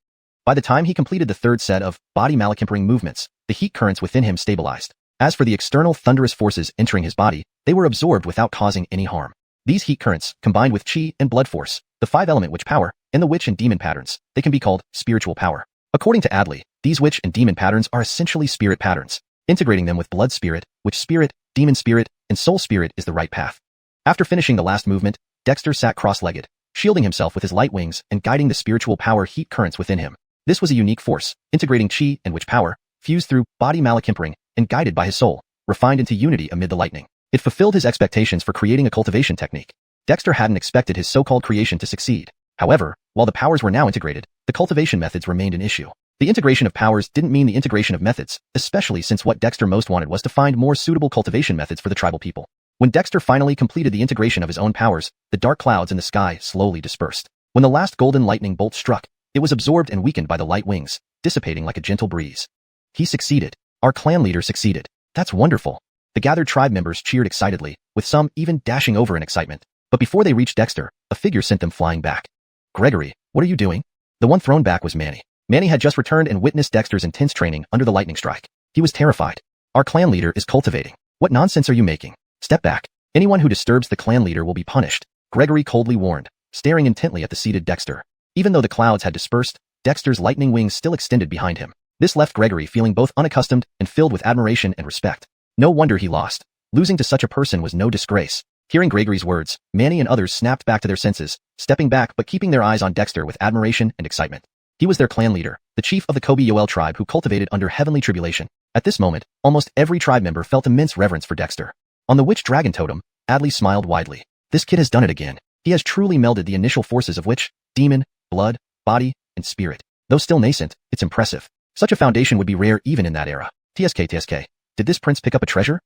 By the time he completed the 3rd set of body malachimpering movements, the heat currents within him stabilized. As for the external thunderous forces entering his body, they were absorbed without causing any harm. These heat currents, combined with chi and blood force, the 5-element witch power, and the witch and demon patterns, they can be called spiritual power. According to Adley, these witch and demon patterns are essentially spirit patterns. Integrating them with blood spirit, witch spirit, demon spirit, and soul spirit is the right path. After finishing the last movement, Dexter sat cross-legged, shielding himself with his light wings and guiding the spiritual power heat currents within him. This was a unique force, integrating chi and witch power, fused through body malachimpering, and guided by his soul, refined into unity amid the lightning. It fulfilled his expectations for creating a cultivation technique. Dexter hadn't expected his so-called creation to succeed. However, while the powers were now integrated, the cultivation methods remained an issue. The integration of powers didn't mean the integration of methods, especially since what Dexter most wanted was to find more suitable cultivation methods for the tribal people. When Dexter finally completed the integration of his own powers, the dark clouds in the sky slowly dispersed. When the last golden lightning bolt struck, it was absorbed and weakened by the light wings, dissipating like a gentle breeze. He succeeded. Our clan leader succeeded. That's wonderful. The gathered tribe members cheered excitedly, with some even dashing over in excitement. But before they reached Dexter, a figure sent them flying back. Gregory, what are you doing? The one thrown back was Manny. Manny had just returned and witnessed Dexter's intense training under the lightning strike. He was terrified. Our clan leader is cultivating. What nonsense are you making? Step back. Anyone who disturbs the clan leader will be punished, Gregory coldly warned, staring intently at the seated Dexter. Even though the clouds had dispersed, Dexter's lightning wings still extended behind him. This left Gregory feeling both unaccustomed and filled with admiration and respect. No wonder he lost. Losing to such a person was no disgrace. Hearing Gregory's words, Manny and others snapped back to their senses, stepping back but keeping their eyes on Dexter with admiration and excitement. He was their clan leader, the chief of the Kobe Yoel tribe who cultivated under heavenly tribulation. At this moment, almost every tribe member felt immense reverence for Dexter. On the witch dragon totem, Adley smiled widely. This kid has done it again. He has truly melded the initial forces of witch, demon, blood, body, and spirit. Though still nascent, it's impressive. Such a foundation would be rare even in that era. TSK. Did this prince pick up a treasure?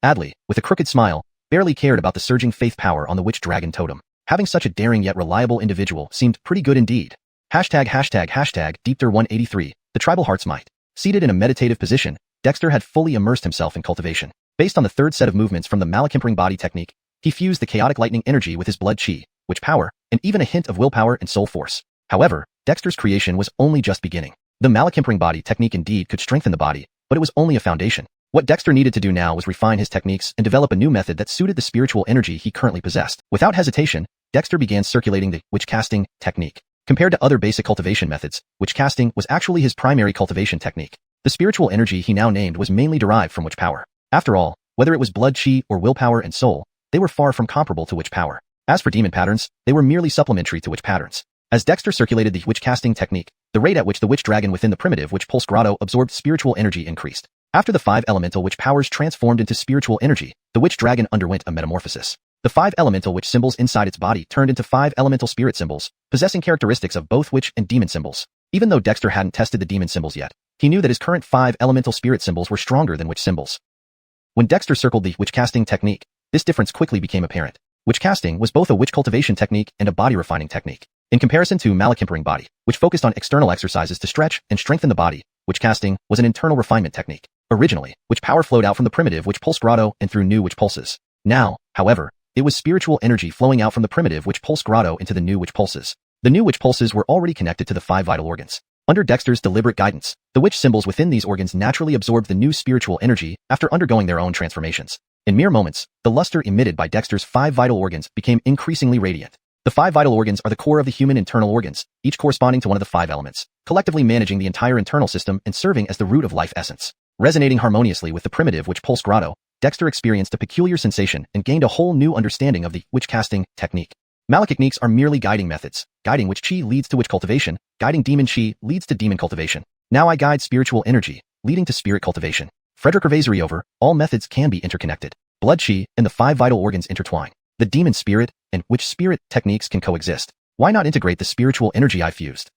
Adley, with a crooked smile, barely cared about the surging faith power on the witch dragon totem. Having such a daring yet reliable individual seemed pretty good indeed. #Deepter183, the tribal heart's might. Seated in a meditative position, Dexter had fully immersed himself in cultivation. Based on the 3rd set of movements from the malachimpering body technique, he fused the chaotic lightning energy with his blood chi, witch power, and even a hint of willpower and soul force. However, Dexter's creation was only just beginning. The malachimpering body technique indeed could strengthen the body, but it was only a foundation. What Dexter needed to do now was refine his techniques and develop a new method that suited the spiritual energy he currently possessed. Without hesitation, Dexter began circulating the witch casting technique. Compared to other basic cultivation methods, witch casting was actually his primary cultivation technique. The spiritual energy he now named was mainly derived from witch power. After all, whether it was blood chi or willpower and soul, they were far from comparable to witch power. As for demon patterns, they were merely supplementary to witch patterns. As Dexter circulated the witch casting technique, the rate at which the witch dragon within the primitive witch pulse grotto absorbed spiritual energy increased. After the 5 elemental witch powers transformed into spiritual energy, the witch dragon underwent a metamorphosis. The 5 elemental witch symbols inside its body turned into 5 elemental spirit symbols, possessing characteristics of both witch and demon symbols. Even though Dexter hadn't tested the demon symbols yet, he knew that his current 5 elemental spirit symbols were stronger than witch symbols. When Dexter circled the witch casting technique, this difference quickly became apparent. Witch casting was both a witch cultivation technique and a body refining technique. In comparison to malikimpering body, which focused on external exercises to stretch and strengthen the body, witch casting was an internal refinement technique. Originally, witch power flowed out from the primitive witch pulse grotto and through new witch pulses. Now, however, it was spiritual energy flowing out from the primitive witch pulse grotto into the new witch pulses. The new witch pulses were already connected to the 5 vital organs. Under Dexter's deliberate guidance, the witch symbols within these organs naturally absorbed the new spiritual energy after undergoing their own transformations. In mere moments, the luster emitted by Dexter's 5 vital organs became increasingly radiant. The 5 vital organs are the core of the human internal organs, each corresponding to one of the 5 elements, collectively managing the entire internal system and serving as the root of life essence. Resonating harmoniously with the primitive witch pulse grotto, Dexter experienced a peculiar sensation and gained a whole new understanding of the witch casting technique. Malachtechniques are merely guiding methods. Guiding witch chi leads to witch cultivation. Guiding demon chi leads to demon cultivation. Now I guide spiritual energy, leading to spirit cultivation. Frederick Hervasery over, all methods can be interconnected. Blood chi and the 5 vital organs intertwine. The demon spirit and witch spirit techniques can coexist. Why not integrate the spiritual energy I fused?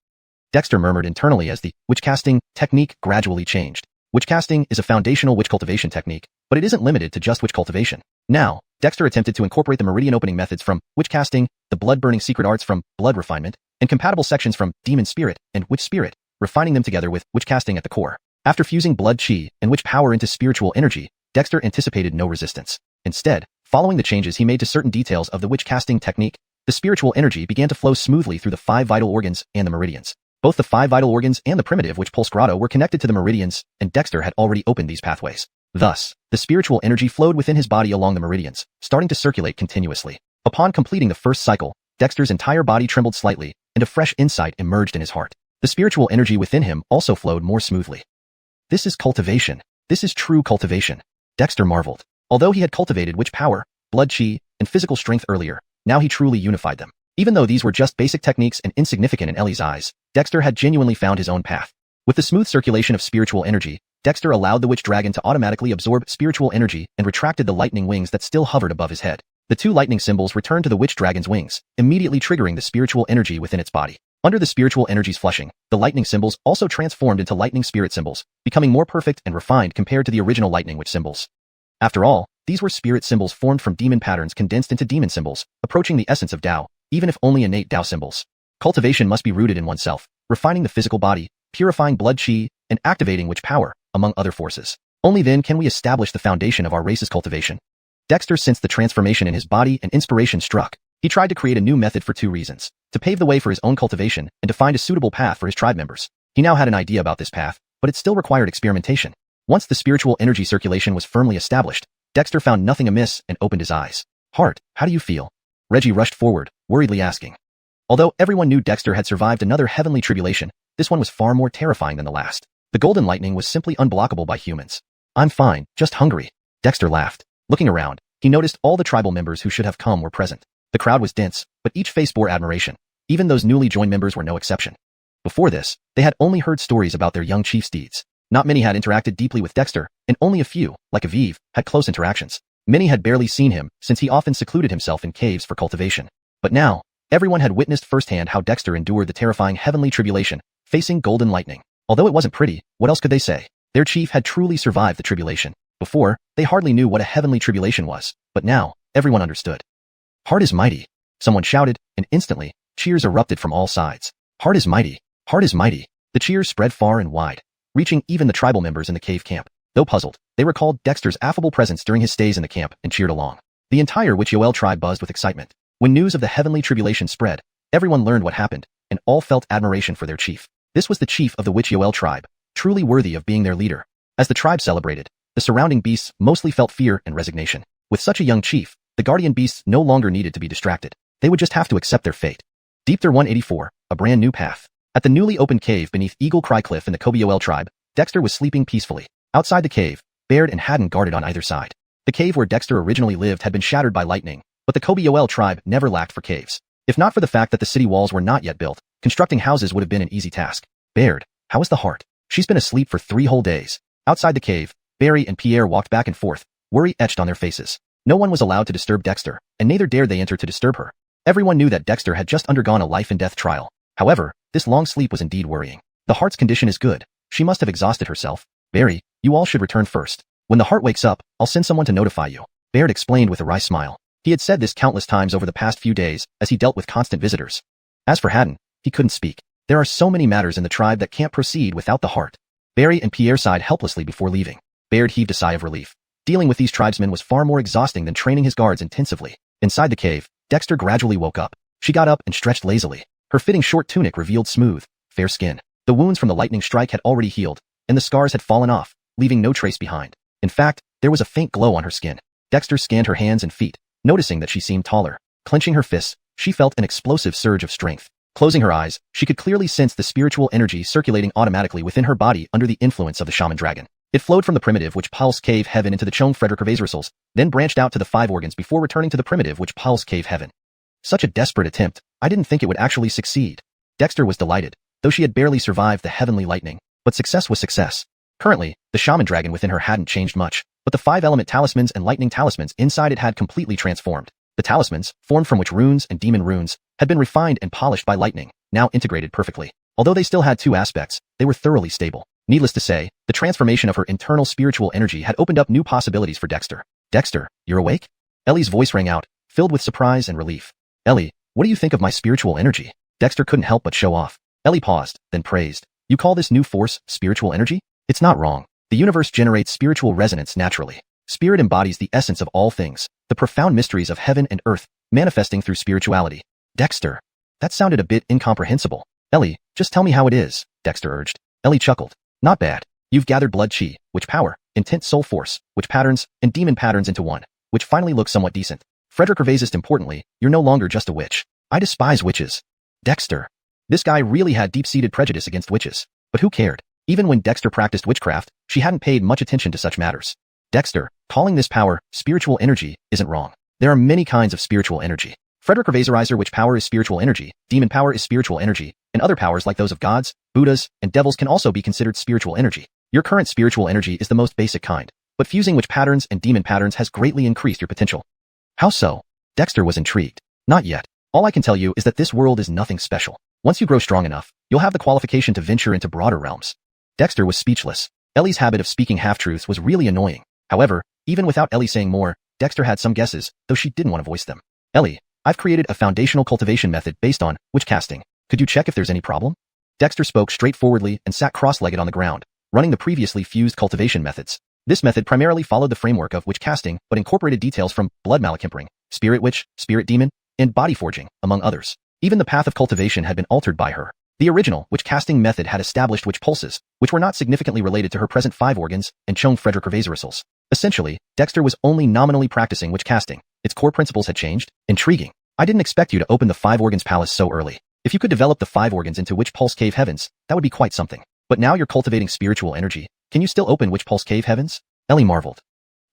Dexter murmured internally as the witch casting technique gradually changed. Witch casting is a foundational witch cultivation technique, but it isn't limited to just witch cultivation. Now, Dexter attempted to incorporate the meridian opening methods from witch casting, the blood-burning secret arts from blood refinement, and compatible sections from demon spirit and witch spirit, refining them together with witch casting at the core. After fusing blood chi and witch power into spiritual energy, Dexter anticipated no resistance. Instead, following the changes he made to certain details of the witch casting technique, the spiritual energy began to flow smoothly through the 5 vital organs and the meridians. Both the 5 vital organs and the primitive witch pulse grotto were connected to the meridians, and Dexter had already opened these pathways. Thus, the spiritual energy flowed within his body along the meridians, starting to circulate continuously. Upon completing the first cycle, Dexter's entire body trembled slightly, and a fresh insight emerged in his heart. The spiritual energy within him also flowed more smoothly. This is cultivation. This is true cultivation. Dexter marveled. Although he had cultivated witch power, blood chi, and physical strength earlier, now he truly unified them. Even though these were just basic techniques and insignificant in Ellie's eyes, Dexter had genuinely found his own path. With the smooth circulation of spiritual energy, Dexter allowed the witch dragon to automatically absorb spiritual energy and retracted the lightning wings that still hovered above his head. The 2 lightning symbols returned to the witch dragon's wings, immediately triggering the spiritual energy within its body. Under the spiritual energy's flushing, the lightning symbols also transformed into lightning spirit symbols, becoming more perfect and refined compared to the original lightning witch symbols. After all, these were spirit symbols formed from demon patterns condensed into demon symbols, approaching the essence of Tao, even if only innate Tao symbols. Cultivation must be rooted in oneself, refining the physical body, purifying blood chi, and activating witch power, among other forces. Only then can we establish the foundation of our race's cultivation. Dexter sensed the transformation in his body and inspiration struck. He tried to create a new method for 2 reasons: to pave the way for his own cultivation and to find a suitable path for his tribe members. He now had an idea about this path, but it still required experimentation. Once the spiritual energy circulation was firmly established, Dexter found nothing amiss and opened his eyes. "Heart, how do you feel?" Reggie rushed forward, worriedly asking. Although everyone knew Dexter had survived another heavenly tribulation, this one was far more terrifying than the last. The golden lightning was simply unblockable by humans. "I'm fine, just hungry." Dexter laughed. Looking around, he noticed all the tribal members who should have come were present. The crowd was dense, but each face bore admiration. Even those newly joined members were no exception. Before this, they had only heard stories about their young chief's deeds. Not many had interacted deeply with Dexter, and only a few, like Aviv, had close interactions. Many had barely seen him, since he often secluded himself in caves for cultivation. But now, everyone had witnessed firsthand how Dexter endured the terrifying heavenly tribulation, facing golden lightning. Although it wasn't pretty, what else could they say? Their chief had truly survived the tribulation. Before, they hardly knew what a heavenly tribulation was, but now, everyone understood. "Heart is mighty," someone shouted, and instantly, cheers erupted from all sides. "Heart is mighty! Heart is mighty!" The cheers spread far and wide, reaching even the tribal members in the cave camp. Though puzzled, they recalled Dexter's affable presence during his stays in the camp and cheered along. The entire Witch-Yoel tribe buzzed with excitement. When news of the heavenly tribulation spread, everyone learned what happened, and all felt admiration for their chief. This was the chief of the Witch-Yoel tribe, truly worthy of being their leader. As the tribe celebrated, the surrounding beasts mostly felt fear and resignation. With such a young chief, the guardian beasts no longer needed to be distracted. They would just have to accept their fate. Deep Through 184, a brand new path. At the newly opened cave beneath Eagle Cry Cliff in the Kobe-Yoel tribe, Dexter was sleeping peacefully. Outside the cave, Baird and Haddon guarded on either side. The cave where Dexter originally lived had been shattered by lightning, but the Kobe-Yoel tribe never lacked for caves. If not for the fact that the city walls were not yet built, constructing houses would have been an easy task. "Baird, how is the heart?" "She's been asleep for 3 whole days." Outside the cave, Barry and Pierre walked back and forth, worry etched on their faces. No one was allowed to disturb Dexter, and neither dared they enter to disturb her. Everyone knew that Dexter had just undergone a life-and-death trial. However, this long sleep was indeed worrying. "The heart's condition is good. She must have exhausted herself. Barry, you all should return first. When the heart wakes up, I'll send someone to notify you," Baird explained with a wry smile. He had said this countless times over the past few days as he dealt with constant visitors. As for Haddon, he couldn't speak. There are so many matters in the tribe that can't proceed without the heart. Barry and Pierre sighed helplessly before leaving. Baird heaved a sigh of relief. Dealing with these tribesmen was far more exhausting than training his guards intensively. Inside the cave, Dexter gradually woke up. She got up and stretched lazily. Her fitting short tunic revealed smooth, fair skin. The wounds from the lightning strike had already healed, and the scars had fallen off, leaving no trace behind. In fact, there was a faint glow on her skin. Dexter scanned her hands and feet, noticing that she seemed taller. Clenching her fists, she felt an explosive surge of strength. Closing her eyes, she could clearly sense the spiritual energy circulating automatically within her body under the influence of the shaman dragon. It flowed from the primitive which pulse cave heaven into the Chong Frederick Ressources, then branched out to the 5 organs before returning to the primitive which pulse cave heaven. Such a desperate attempt, I didn't think it would actually succeed. Dexter was delighted, though she had barely survived the heavenly lightning, but success was success. Currently, the shaman dragon within her hadn't changed much, but the 5-element talismans and lightning talismans inside it had completely transformed. The talismans, formed from witch runes and demon runes, had been refined and polished by lightning, now integrated perfectly. Although they still had 2 aspects, they were thoroughly stable. Needless to say, the transformation of her internal spiritual energy had opened up new possibilities for Dexter. Dexter, you're awake? Ellie's voice rang out, filled with surprise and relief. Ellie, what do you think of my spiritual energy? Dexter couldn't help but show off. Ellie paused, then praised. You call this new force spiritual energy? It's not wrong. The universe generates spiritual resonance naturally. Spirit embodies the essence of all things, the profound mysteries of heaven and earth, manifesting through spirituality. Dexter. That sounded a bit incomprehensible. Ellie, just tell me how it is, Dexter urged. Ellie chuckled. Not bad. You've gathered blood chi, witch power, intense soul force, witch patterns, and demon patterns into one, which finally looks somewhat decent. Frederick Revasist importantly, you're no longer just a witch. I despise witches. Dexter. This guy really had deep-seated prejudice against witches. But who cared? Even when Dexter practiced witchcraft, she hadn't paid much attention to such matters. Dexter, calling this power spiritual energy isn't wrong. There are many kinds of spiritual energy. Frederick Revaserizer witch power is spiritual energy, demon power is spiritual energy, and other powers like those of gods, Buddhas, and devils can also be considered spiritual energy. Your current spiritual energy is the most basic kind, but fusing witch patterns and demon patterns has greatly increased your potential. How so? Dexter was intrigued. Not yet. All I can tell you is that this world is nothing special. Once you grow strong enough, you'll have the qualification to venture into broader realms. Dexter was speechless. Ellie's habit of speaking half-truths was really annoying. However, even without Ellie saying more, Dexter had some guesses, though she didn't want to voice them. Ellie, I've created a foundational cultivation method based on witch casting. Could you check if there's any problem? Dexter spoke straightforwardly and sat cross-legged on the ground, running the previously fused cultivation methods. This method primarily followed the framework of witch casting, but incorporated details from blood malakempering, spirit witch, spirit demon, and body forging, among others. Even the path of cultivation had been altered by her. The original witch casting method had established witch pulses, which were not significantly related to her present 5 organs and Chong Frederick Revaserissels. Essentially, Dexter was only nominally practicing witch casting. Its core principles had changed. Intriguing. I didn't expect you to open the 5 organs palace so early. If you could develop the 5 organs into witch pulse cave heavens, that would be quite something. But now you're cultivating spiritual energy. Can you still open witch pulse cave heavens? Ellie marveled.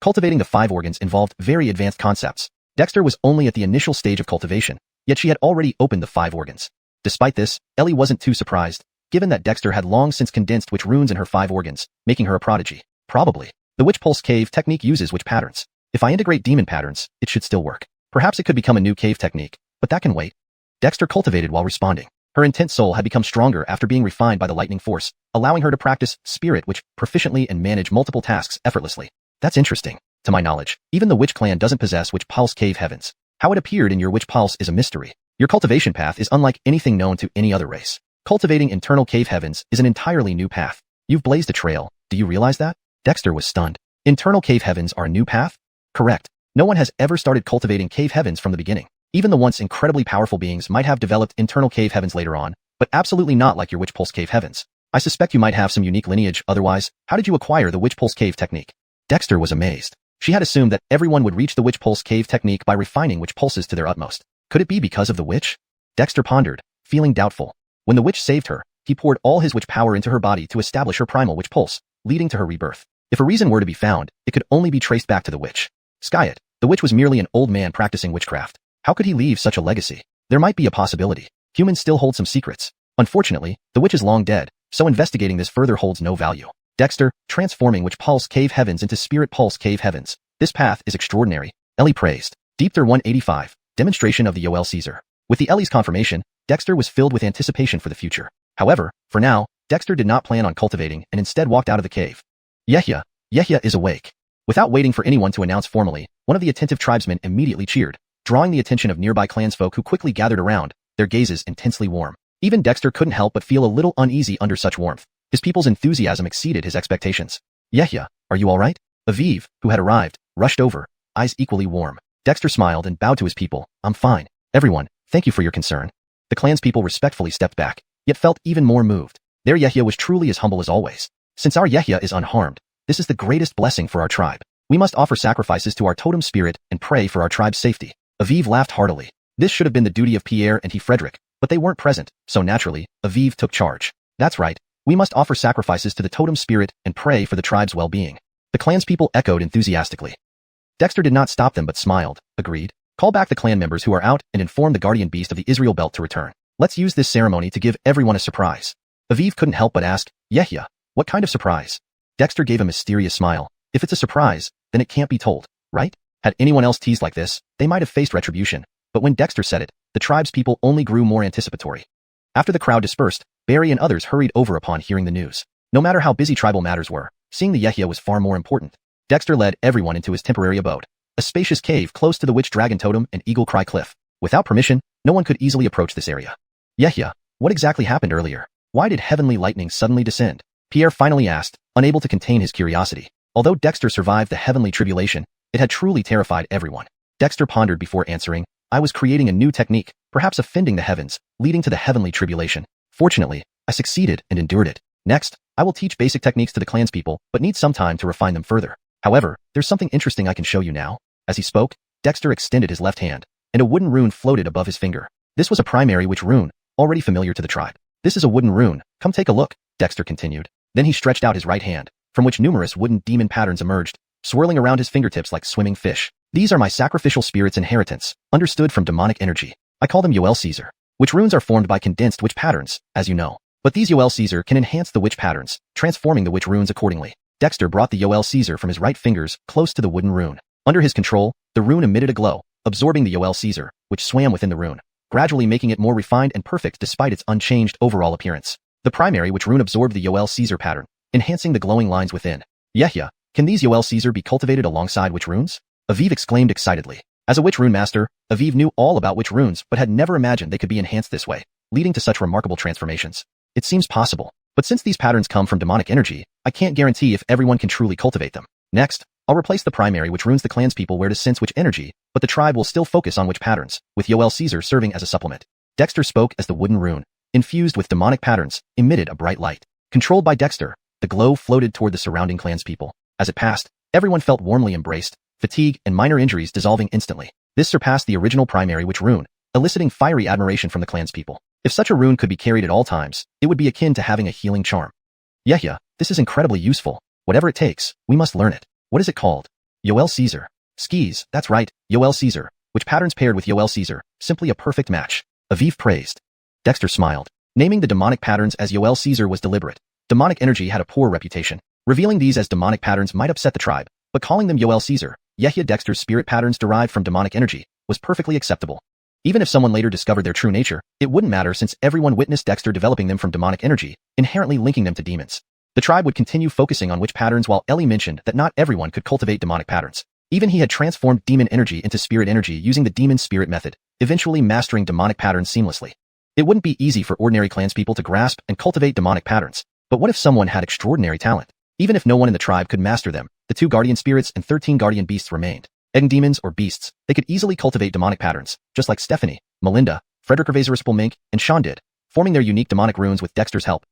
Cultivating the 5 organs involved very advanced concepts. Dexter was only at the initial stage of cultivation, yet she had already opened the 5 organs. Despite this, Ellie wasn't too surprised, given that Dexter had long since condensed witch runes in her 5 organs, making her a prodigy. Probably. The witch pulse cave technique uses witch patterns. If I integrate demon patterns, it should still work. Perhaps it could become a new cave technique, but that can wait. Dexter cultivated while responding. Her intense soul had become stronger after being refined by the lightning force, allowing her to practice spirit witch proficiently and manage multiple tasks effortlessly. That's interesting. To my knowledge, even the witch clan doesn't possess witch pulse cave heavens. How it appeared in your witch pulse is a mystery. Your cultivation path is unlike anything known to any other race. Cultivating internal cave heavens is an entirely new path. You've blazed a trail. Do you realize that? Dexter was stunned. Internal cave heavens are a new path? Correct. No one has ever started cultivating cave heavens from the beginning. Even the once incredibly powerful beings might have developed internal cave heavens later on, but absolutely not like your witch pulse cave heavens. I suspect you might have some unique lineage, otherwise, how did you acquire the witch pulse cave technique? Dexter was amazed. She had assumed that everyone would reach the witch pulse cave technique by refining witch pulses to their utmost. Could it be because of the witch? Dexter pondered, feeling doubtful. When the witch saved her, he poured all his witch power into her body to establish her primal witch pulse, leading to her rebirth. If a reason were to be found, it could only be traced back to the witch. Skyet, the witch was merely an old man practicing witchcraft. How could he leave such a legacy? There might be a possibility. Humans still hold some secrets. Unfortunately, the witch is long dead, so investigating this further holds no value. Dexter, transforming witch pulse cave heavens into spirit pulse cave heavens. This path is extraordinary. Ellie praised. Deepther 185. Demonstration of the Yoel Caesar. With the Ellie's confirmation, Dexter was filled with anticipation for the future. However, for now, Dexter did not plan on cultivating and instead walked out of the cave. Yehia is awake. Without waiting for anyone to announce formally, one of the attentive tribesmen immediately cheered, drawing the attention of nearby clansfolk who quickly gathered around, their gazes intensely warm. Even Dexter couldn't help but feel a little uneasy under such warmth. His people's enthusiasm exceeded his expectations. Yehia, are you all right? Aviv, who had arrived, rushed over, eyes equally warm. Dexter smiled and bowed to his people. I'm fine. Everyone, thank you for your concern. The clan's people respectfully stepped back, yet felt even more moved. Their Yehia was truly as humble as always. Since our Yehia is unharmed, this is the greatest blessing for our tribe. We must offer sacrifices to our totem spirit and pray for our tribe's safety. Aviv laughed heartily. This should have been the duty of Pierre and Frederick, but they weren't present, so naturally, Aviv took charge. That's right. We must offer sacrifices to the totem spirit and pray for the tribe's well-being. The clan's people echoed enthusiastically. Dexter did not stop them but smiled, agreed. Call back the clan members who are out and inform the guardian beast of the Israel belt to return. Let's use this ceremony to give everyone a surprise. Aviv couldn't help but ask, Yehia, what kind of surprise? Dexter gave a mysterious smile. If it's a surprise, then it can't be told, right? Had anyone else teased like this, they might have faced retribution. But when Dexter said it, the tribe's people only grew more anticipatory. After the crowd dispersed, Barry and others hurried over upon hearing the news. No matter how busy tribal matters were, seeing the Yehia was far more important. Dexter led everyone into his temporary abode, a spacious cave close to the Witch Dragon Totem and Eagle Cry Cliff. Without permission, no one could easily approach this area. Yehia, what exactly happened earlier? Why did heavenly lightning suddenly descend? Pierre finally asked, unable to contain his curiosity. Although Dexter survived the heavenly tribulation, it had truly terrified everyone. Dexter pondered before answering, I was creating a new technique, perhaps offending the heavens, leading to the heavenly tribulation. Fortunately, I succeeded and endured it. Next, I will teach basic techniques to the clan's people, but need some time to refine them further. However, there's something interesting I can show you now. As he spoke, Dexter extended his left hand, and a wooden rune floated above his finger. This was a primary witch rune, already familiar to the tribe. This is a wooden rune, come take a look, Dexter continued. Then he stretched out his right hand, from which numerous wooden demon patterns emerged, swirling around his fingertips like swimming fish. These are my sacrificial spirit's inheritance, understood from demonic energy. I call them Yoel Caesar. Witch runes are formed by condensed witch patterns, as you know. But these Yoel Caesar can enhance the witch patterns, transforming the witch runes accordingly. Dexter brought the Yoel Caesar from his right fingers close to the wooden rune. Under his control, the rune emitted a glow, absorbing the Yoel Caesar, which swam within the rune, gradually making it more refined and perfect despite its unchanged overall appearance. The primary witch rune absorbed the Yoel Caesar pattern, enhancing the glowing lines within. Yehia, can these Yoel Caesar be cultivated alongside witch runes? Aviv exclaimed excitedly. As a witch rune master, Aviv knew all about witch runes but had never imagined they could be enhanced this way, leading to such remarkable transformations. It seems possible, but since these patterns come from demonic energy, I can't guarantee if everyone can truly cultivate them. Next, I'll replace the primary witch runes the clan's people wear to sense witch energy, but the tribe will still focus on witch patterns, with Yoel Caesar serving as a supplement. Dexter spoke as the wooden rune, infused with demonic patterns, emitted a bright light. Controlled by Dexter, the glow floated toward the surrounding clan's people. As it passed, everyone felt warmly embraced, fatigue and minor injuries dissolving instantly. This surpassed the original primary witch rune, eliciting fiery admiration from the clan's people. If such a rune could be carried at all times, it would be akin to having a healing charm. Yehia, this is incredibly useful. Whatever it takes, we must learn it. What is it called? Yoel Caesar. Skis, that's right, Yoel Caesar, which patterns paired with Yoel Caesar, simply a perfect match. Aviv praised. Dexter smiled. Naming the demonic patterns as Yoel Caesar was deliberate. Demonic energy had a poor reputation. Revealing these as demonic patterns might upset the tribe, but calling them Yoel Caesar, Yehia Dexter's spirit patterns derived from demonic energy, was perfectly acceptable. Even if someone later discovered their true nature, it wouldn't matter since everyone witnessed Dexter developing them from demonic energy, inherently linking them to demons. The tribe would continue focusing on witch patterns while Ellie mentioned that not everyone could cultivate demonic patterns. Even he had transformed demon energy into spirit energy using the demon spirit method, eventually mastering demonic patterns seamlessly. It wouldn't be easy for ordinary clanspeople to grasp and cultivate demonic patterns, but what if someone had extraordinary talent? Even if no one in the tribe could master them, the 2 guardian spirits and 13 guardian beasts remained. Egg demons or beasts, they could easily cultivate demonic patterns, just like Stephanie, Melinda, Frederick Mink, and Sean did, forming their unique demonic runes with Dexter's help.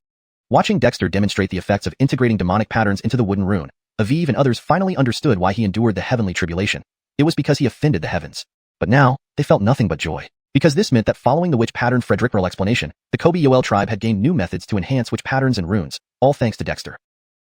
Watching Dexter demonstrate the effects of integrating demonic patterns into the wooden rune, Aviv and others finally understood why he endured the heavenly tribulation. It was because he offended the heavens. But now, they felt nothing but joy. Because this meant that following the witch pattern Frederick explanation, the Kobe Yoel tribe had gained new methods to enhance witch patterns and runes, all thanks to Dexter.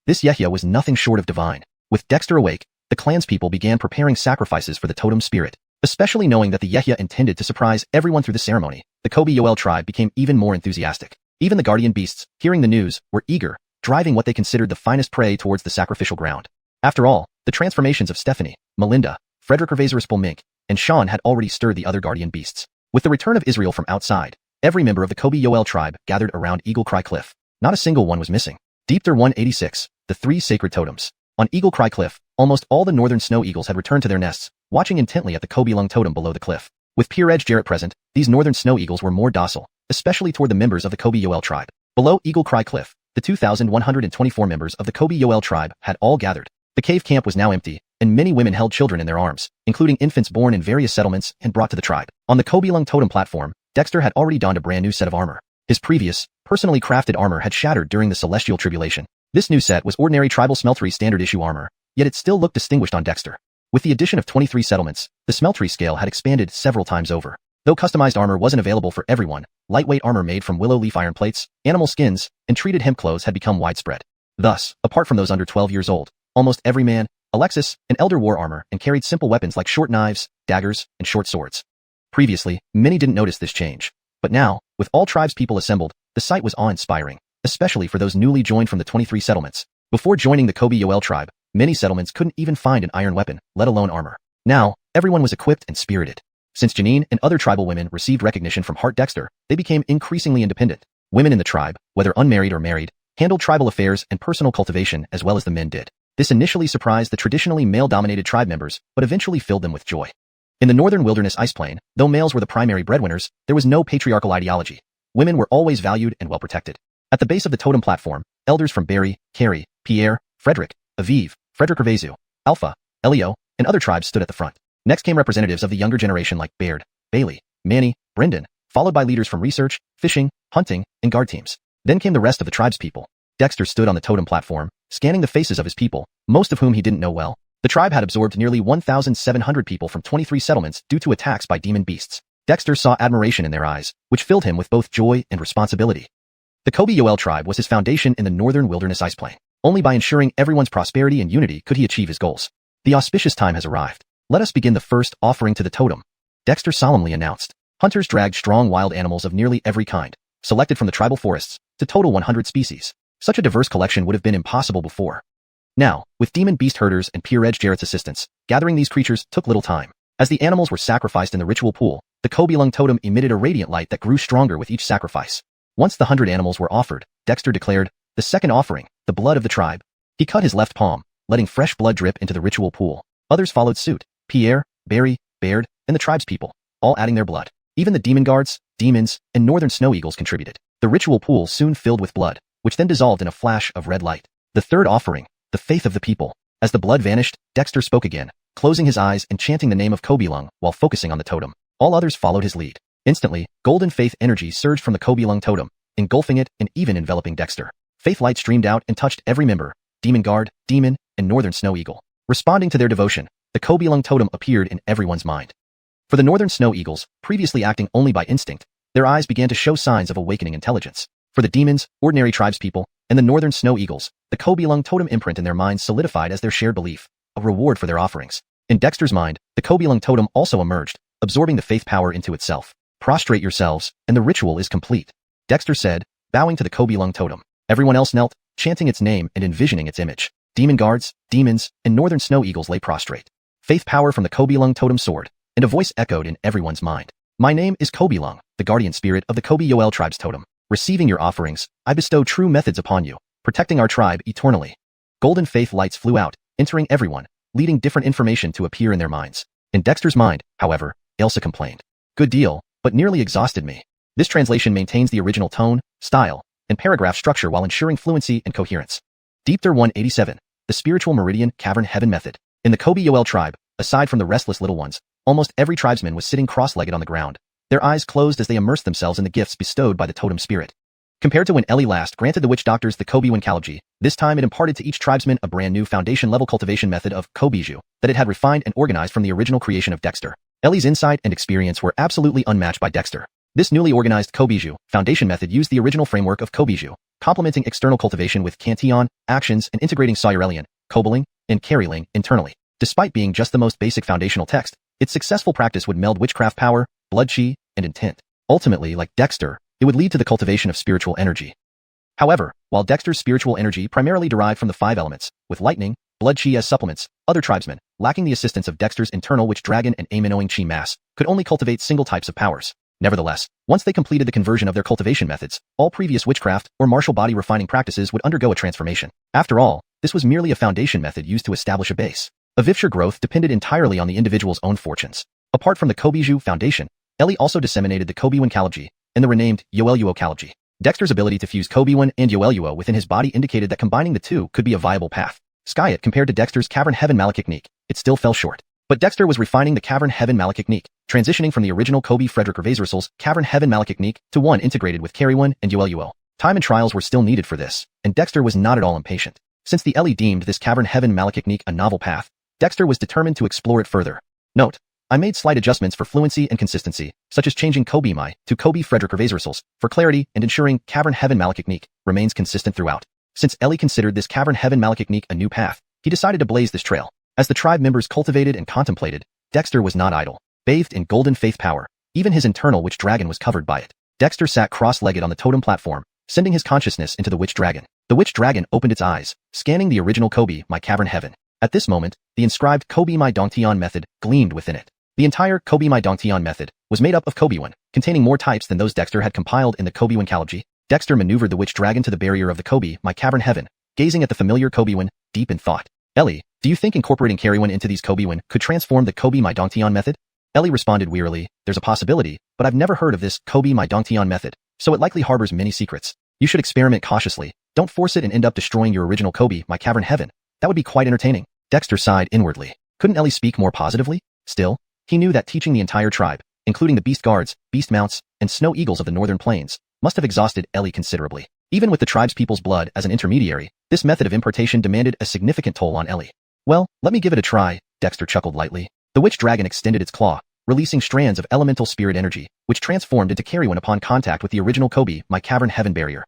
This Yehia was nothing short of divine. With Dexter awake, the clanspeople began preparing sacrifices for the totem spirit. Especially knowing that the Yehia intended to surprise everyone through the ceremony, the Kobe Yoel tribe became even more enthusiastic. Even the guardian beasts, hearing the news, were eager, driving what they considered the finest prey towards the sacrificial ground. After all, the transformations of Stephanie, Melinda, Frederick Mink, and Sean had already stirred the other guardian beasts. With the return of Israel from outside, every member of the Kobe Yoel tribe gathered around Eagle Cry Cliff. Not a single one was missing. Deep Thur 186, the 3 sacred totems. On Eagle Cry Cliff, almost all the northern snow eagles had returned to their nests, watching intently at the Kobe Lung totem below the cliff. With Peer-Edge Jarrett present, these northern snow eagles were more docile, especially toward the members of the Kobe Yoel tribe. Below Eagle Cry Cliff, the 2,124 members of the Kobe Yoel tribe had all gathered. The cave camp was now empty, and many women held children in their arms, including infants born in various settlements and brought to the tribe. On the Kobe Lung totem platform, Dexter had already donned a brand new set of armor. His previous, personally crafted armor had shattered during the Celestial Tribulation. This new set was ordinary tribal smeltery standard issue armor, yet it still looked distinguished on Dexter. With the addition of 23 settlements, the smeltery scale had expanded several times over. Though customized armor wasn't available for everyone, lightweight armor made from willow leaf iron plates, animal skins, and treated hemp clothes had become widespread. Thus, apart from those under 12 years old, almost every man, Alexis, and elder wore armor and carried simple weapons like short knives, daggers, and short swords. Previously, many didn't notice this change. But now, with all tribes people assembled, the sight was awe-inspiring, especially for those newly joined from the 23 settlements. Before joining the Kobe Yoel tribe, many settlements couldn't even find an iron weapon, let alone armor. Now, everyone was equipped and spirited. Since Janine and other tribal women received recognition from Hart Dexter, they became increasingly independent. Women in the tribe, whether unmarried or married, handled tribal affairs and personal cultivation as well as the men did. This initially surprised the traditionally male-dominated tribe members, but eventually filled them with joy. In the northern wilderness ice plain, though males were the primary breadwinners, there was no patriarchal ideology. Women were always valued and well protected. At the base of the totem platform, elders from Barry, Carrie, Pierre, Frederick, Aviv, Frederick Revezu, Alpha, Elio, and other tribes stood at the front. Next came representatives of the younger generation like Baird, Bailey, Manny, Brendan, followed by leaders from research, fishing, hunting, and guard teams. Then came the rest of the tribe's people. Dexter stood on the totem platform, scanning the faces of his people, most of whom he didn't know well. The tribe had absorbed nearly 1,700 people from 23 settlements due to attacks by demon beasts. Dexter saw admiration in their eyes, which filled him with both joy and responsibility. The Kobe Yoel tribe was his foundation in the northern wilderness ice plain. Only by ensuring everyone's prosperity and unity could he achieve his goals. The auspicious time has arrived. Let us begin the first offering to the totem, Dexter solemnly announced. Hunters dragged strong wild animals of nearly every kind, selected from the tribal forests, to total 100 species. Such a diverse collection would have been impossible before. Now, with demon beast herders and Peer-Edge Jarrett's assistance, gathering these creatures took little time. As the animals were sacrificed in the ritual pool, the Kobe Lung totem emitted a radiant light that grew stronger with each sacrifice. Once the 100 animals were offered, Dexter declared, the second offering, the blood of the tribe. He cut his left palm, letting fresh blood drip into the ritual pool. Others followed suit, Pierre, Barry, Baird, and the tribe's people, all adding their blood. Even the demon guards, demons, and northern snow eagles contributed. The ritual pool soon filled with blood, which then dissolved in a flash of red light. The third offering, the faith of the people. As the blood vanished, Dexter spoke again, closing his eyes and chanting the name of Kobe Lung while focusing on the totem. All others followed his lead. Instantly, golden faith energy surged from the Kobe Lung totem, engulfing it and even enveloping Dexter. Faith light streamed out and touched every member, demon guard, demon, and northern snow eagle. Responding to their devotion, the Kobe Lung totem appeared in everyone's mind. For the northern snow eagles, previously acting only by instinct, their eyes began to show signs of awakening intelligence. For the demons, ordinary tribespeople, and the northern snow eagles, the Kobe Lung totem imprint in their minds solidified as their shared belief, a reward for their offerings. In Dexter's mind, the Kobe Lung totem also emerged, absorbing the faith power into itself. Prostrate yourselves, and the ritual is complete, Dexter said, bowing to the Kobe Lung totem. Everyone else knelt, chanting its name and envisioning its image. Demon guards, demons, and northern snow eagles lay prostrate. Faith power from the Kobe Lung totem soared, and a voice echoed in everyone's mind. My name is Kobe Lung, the guardian spirit of the Kobe Yoel tribe's totem. Receiving your offerings, I bestow true methods upon you, protecting our tribe eternally. Golden faith lights flew out, entering everyone, leading different information to appear in their minds. In Dexter's mind, however, Elsa complained. Good deal, but nearly exhausted me. This translation maintains the original tone, style, and paragraph structure while ensuring fluency and coherence. Deepter 187, the spiritual meridian cavern heaven method. In the Kobe Yoel tribe, aside from the restless little ones, almost every tribesman was sitting cross-legged on the ground, their eyes closed as they immersed themselves in the gifts bestowed by the totem spirit. Compared to when Ellie last granted the witch doctors the Kobe Winkalogy, this time it imparted to each tribesman a brand new foundation-level cultivation method of Kobeju that it had refined and organized from the original creation of Dexter. Ellie's insight and experience were absolutely unmatched by Dexter. This newly organized Kobeju foundation method used the original framework of Kobeju, complementing external cultivation with Cantillon, actions, and integrating Saurelian, Kobeling, and Carryling internally. Despite being just the most basic foundational text, its successful practice would meld witchcraft power, blood chi, and intent. Ultimately, like Dexter, it would lead to the cultivation of spiritual energy. However, while Dexter's spiritual energy primarily derived from the 5 elements, with lightning, blood chi as supplements, other tribesmen, lacking the assistance of Dexter's internal witch dragon and Aminoing chi mass, could only cultivate single types of powers. Nevertheless, once they completed the conversion of their cultivation methods, all previous witchcraft or martial body refining practices would undergo a transformation. After all, this was merely a foundation method used to establish a base. A Vivshire growth depended entirely on the individual's own fortunes. Apart from the Kobiju Foundation, Ellie also disseminated the Kobyuan Kaloji and the renamed Yoeluo Kaloji. Dexter's ability to fuse Kobyuan and Yoeluo within his body indicated that combining the two could be a viable path. Skiat compared to Dexter's Cavern Heaven Malachiknik, it still fell short. But Dexter was refining the Cavern Heaven Malachiknik, transitioning from the original Kobe Frederick Ravasursal's Cavern Heaven Malachiknik to one integrated with Kariwan and Yoeluo. Time and trials were still needed for this, and Dexter was not at all impatient. Since the Ellie deemed this Cavern Heaven Malachiknik a novel path, Dexter was determined to explore it further. Note: I made slight adjustments for fluency and consistency, such as changing Kobe Mai to Kobe Frederick Ravasursal's for clarity and ensuring Cavern Heaven Malachiknik remains consistent throughout. Since Ellie considered this Cavern Heaven Malachiknik a new path, he decided to blaze this trail. As the tribe members cultivated and contemplated, Dexter was not idle. Bathed in golden faith power, even his internal witch dragon was covered by it. Dexter sat cross-legged on the totem platform, sending his consciousness into the witch dragon. The witch dragon opened its eyes, scanning the original Kobe Mai Cavern Heaven. At this moment, the inscribed Kobe Mai Dongtian method gleamed within it. The entire Kobe Mai Dongtian method was made up of Kobyuan, containing more types than those Dexter had compiled in the Kobyuan Kaloji. Dexter maneuvered the witch dragon to the barrier of the Kobe Mai Cavern Heaven, gazing at the familiar Kobyuan, deep in thought. Ellie, do you think incorporating Kariwan into these Kobyuan could transform the Kobe Mai Dongtian method? Ellie responded wearily, there's a possibility, but I've never heard of this Kobe Mai Dongtian method, so it likely harbors many secrets. You should experiment cautiously. Don't force it and end up destroying your original Kobe Mai Cavern Heaven. That would be quite entertaining. Dexter sighed inwardly. Couldn't Ellie speak more positively? Still, he knew that teaching the entire tribe, including the beast guards, beast mounts, and snow eagles of the northern plains, must have exhausted Ellie considerably. Even with the tribe's people's blood as an intermediary, this method of impartation demanded a significant toll on Ellie. Well, let me give it a try, Dexter chuckled lightly. The witch dragon extended its claw, releasing strands of elemental spirit energy, which transformed into Kariwan upon contact with the original Kobe Mai Cavern Heaven barrier.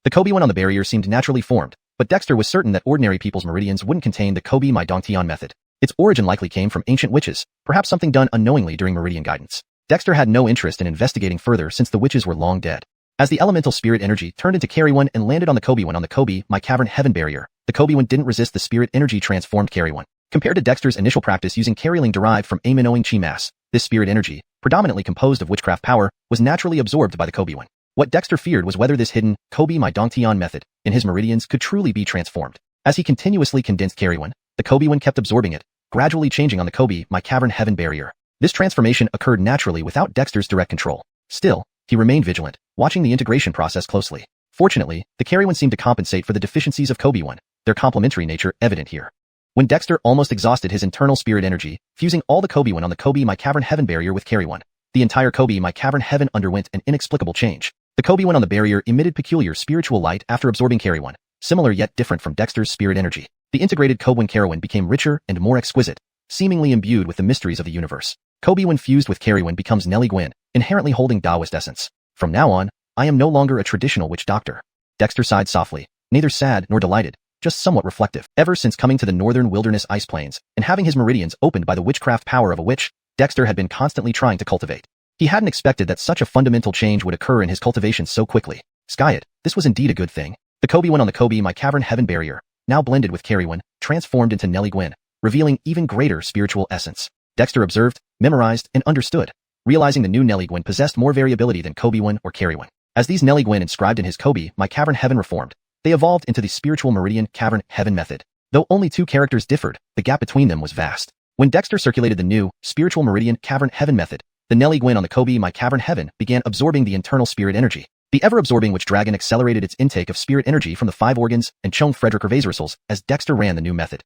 The Kobyuan on the barrier seemed naturally formed, but Dexter was certain that ordinary people's meridians wouldn't contain the Kobe Mai Dongtian method. Its origin likely came from ancient witches, perhaps something done unknowingly during meridian guidance. Dexter had no interest in investigating further since the witches were long dead. As the elemental spirit energy turned into Kariwan and landed on the Kobyuan on the Kobe Mai Cavern Heaven barrier, the Kobyuan didn't resist the spirit energy transformed Kariwan. Compared to Dexter's initial practice using Kariling derived from Aminoing Chi mass, this spirit energy, predominantly composed of witchcraft power, was naturally absorbed by the Kobyuan. What Dexter feared was whether this hidden Kobe Mai Dongtian method in his meridians could truly be transformed. As he continuously condensed Kariwan, the Kobyuan kept absorbing it, gradually changing on the Kobe Mai Cavern Heaven barrier. This transformation occurred naturally without Dexter's direct control. Still, he remained vigilant, watching the integration process closely. Fortunately, the Kariwan seemed to compensate for the deficiencies of Kobyuan, their complementary nature evident here. When Dexter almost exhausted his internal spirit energy, fusing all the Kobyuan on the Kobe Mai Cavern Heaven barrier with Kariwan, the entire Kobe Mai Cavern Heaven underwent an inexplicable change. The Kobyuan on the barrier emitted peculiar spiritual light after absorbing Kariwan, similar yet different from Dexter's spirit energy. The integrated Kobyuan Kariwan became richer and more exquisite, seemingly imbued with the mysteries of the universe. Kobyuan fused with Kariwan becomes Nelly Gwyn, inherently holding Taoist essence. From now on, I am no longer a traditional witch doctor. Dexter sighed softly, neither sad nor delighted, just somewhat reflective. Ever since coming to the northern wilderness ice plains and having his meridians opened by the witchcraft power of a witch, Dexter had been constantly trying to cultivate. He hadn't expected that such a fundamental change would occur in his cultivation so quickly. Skiat, this was indeed a good thing. The Kobyuan on the Kobe Mai Cavern Heaven barrier, now blended with Kariwan, transformed into Nelly Gwyn, revealing even greater spiritual essence. Dexter observed, memorized, and understood, realizing the new Nelly Gwyn possessed more variability than Kobyuan or Kariwan. As these Nelly Gwyn inscribed in his Kobe Mai Cavern Heaven reformed, they evolved into the spiritual meridian Cavern Heaven method. Though only two characters differed, the gap between them was vast. When Dexter circulated the new spiritual meridian Cavern Heaven method, the Nelly Gwyn on the Kobe Mai Cavern Heaven began absorbing the internal spirit energy. The ever-absorbing witch dragon accelerated its intake of spirit energy from the five organs and Chong Frederick Ravasursal's as Dexter ran the new method.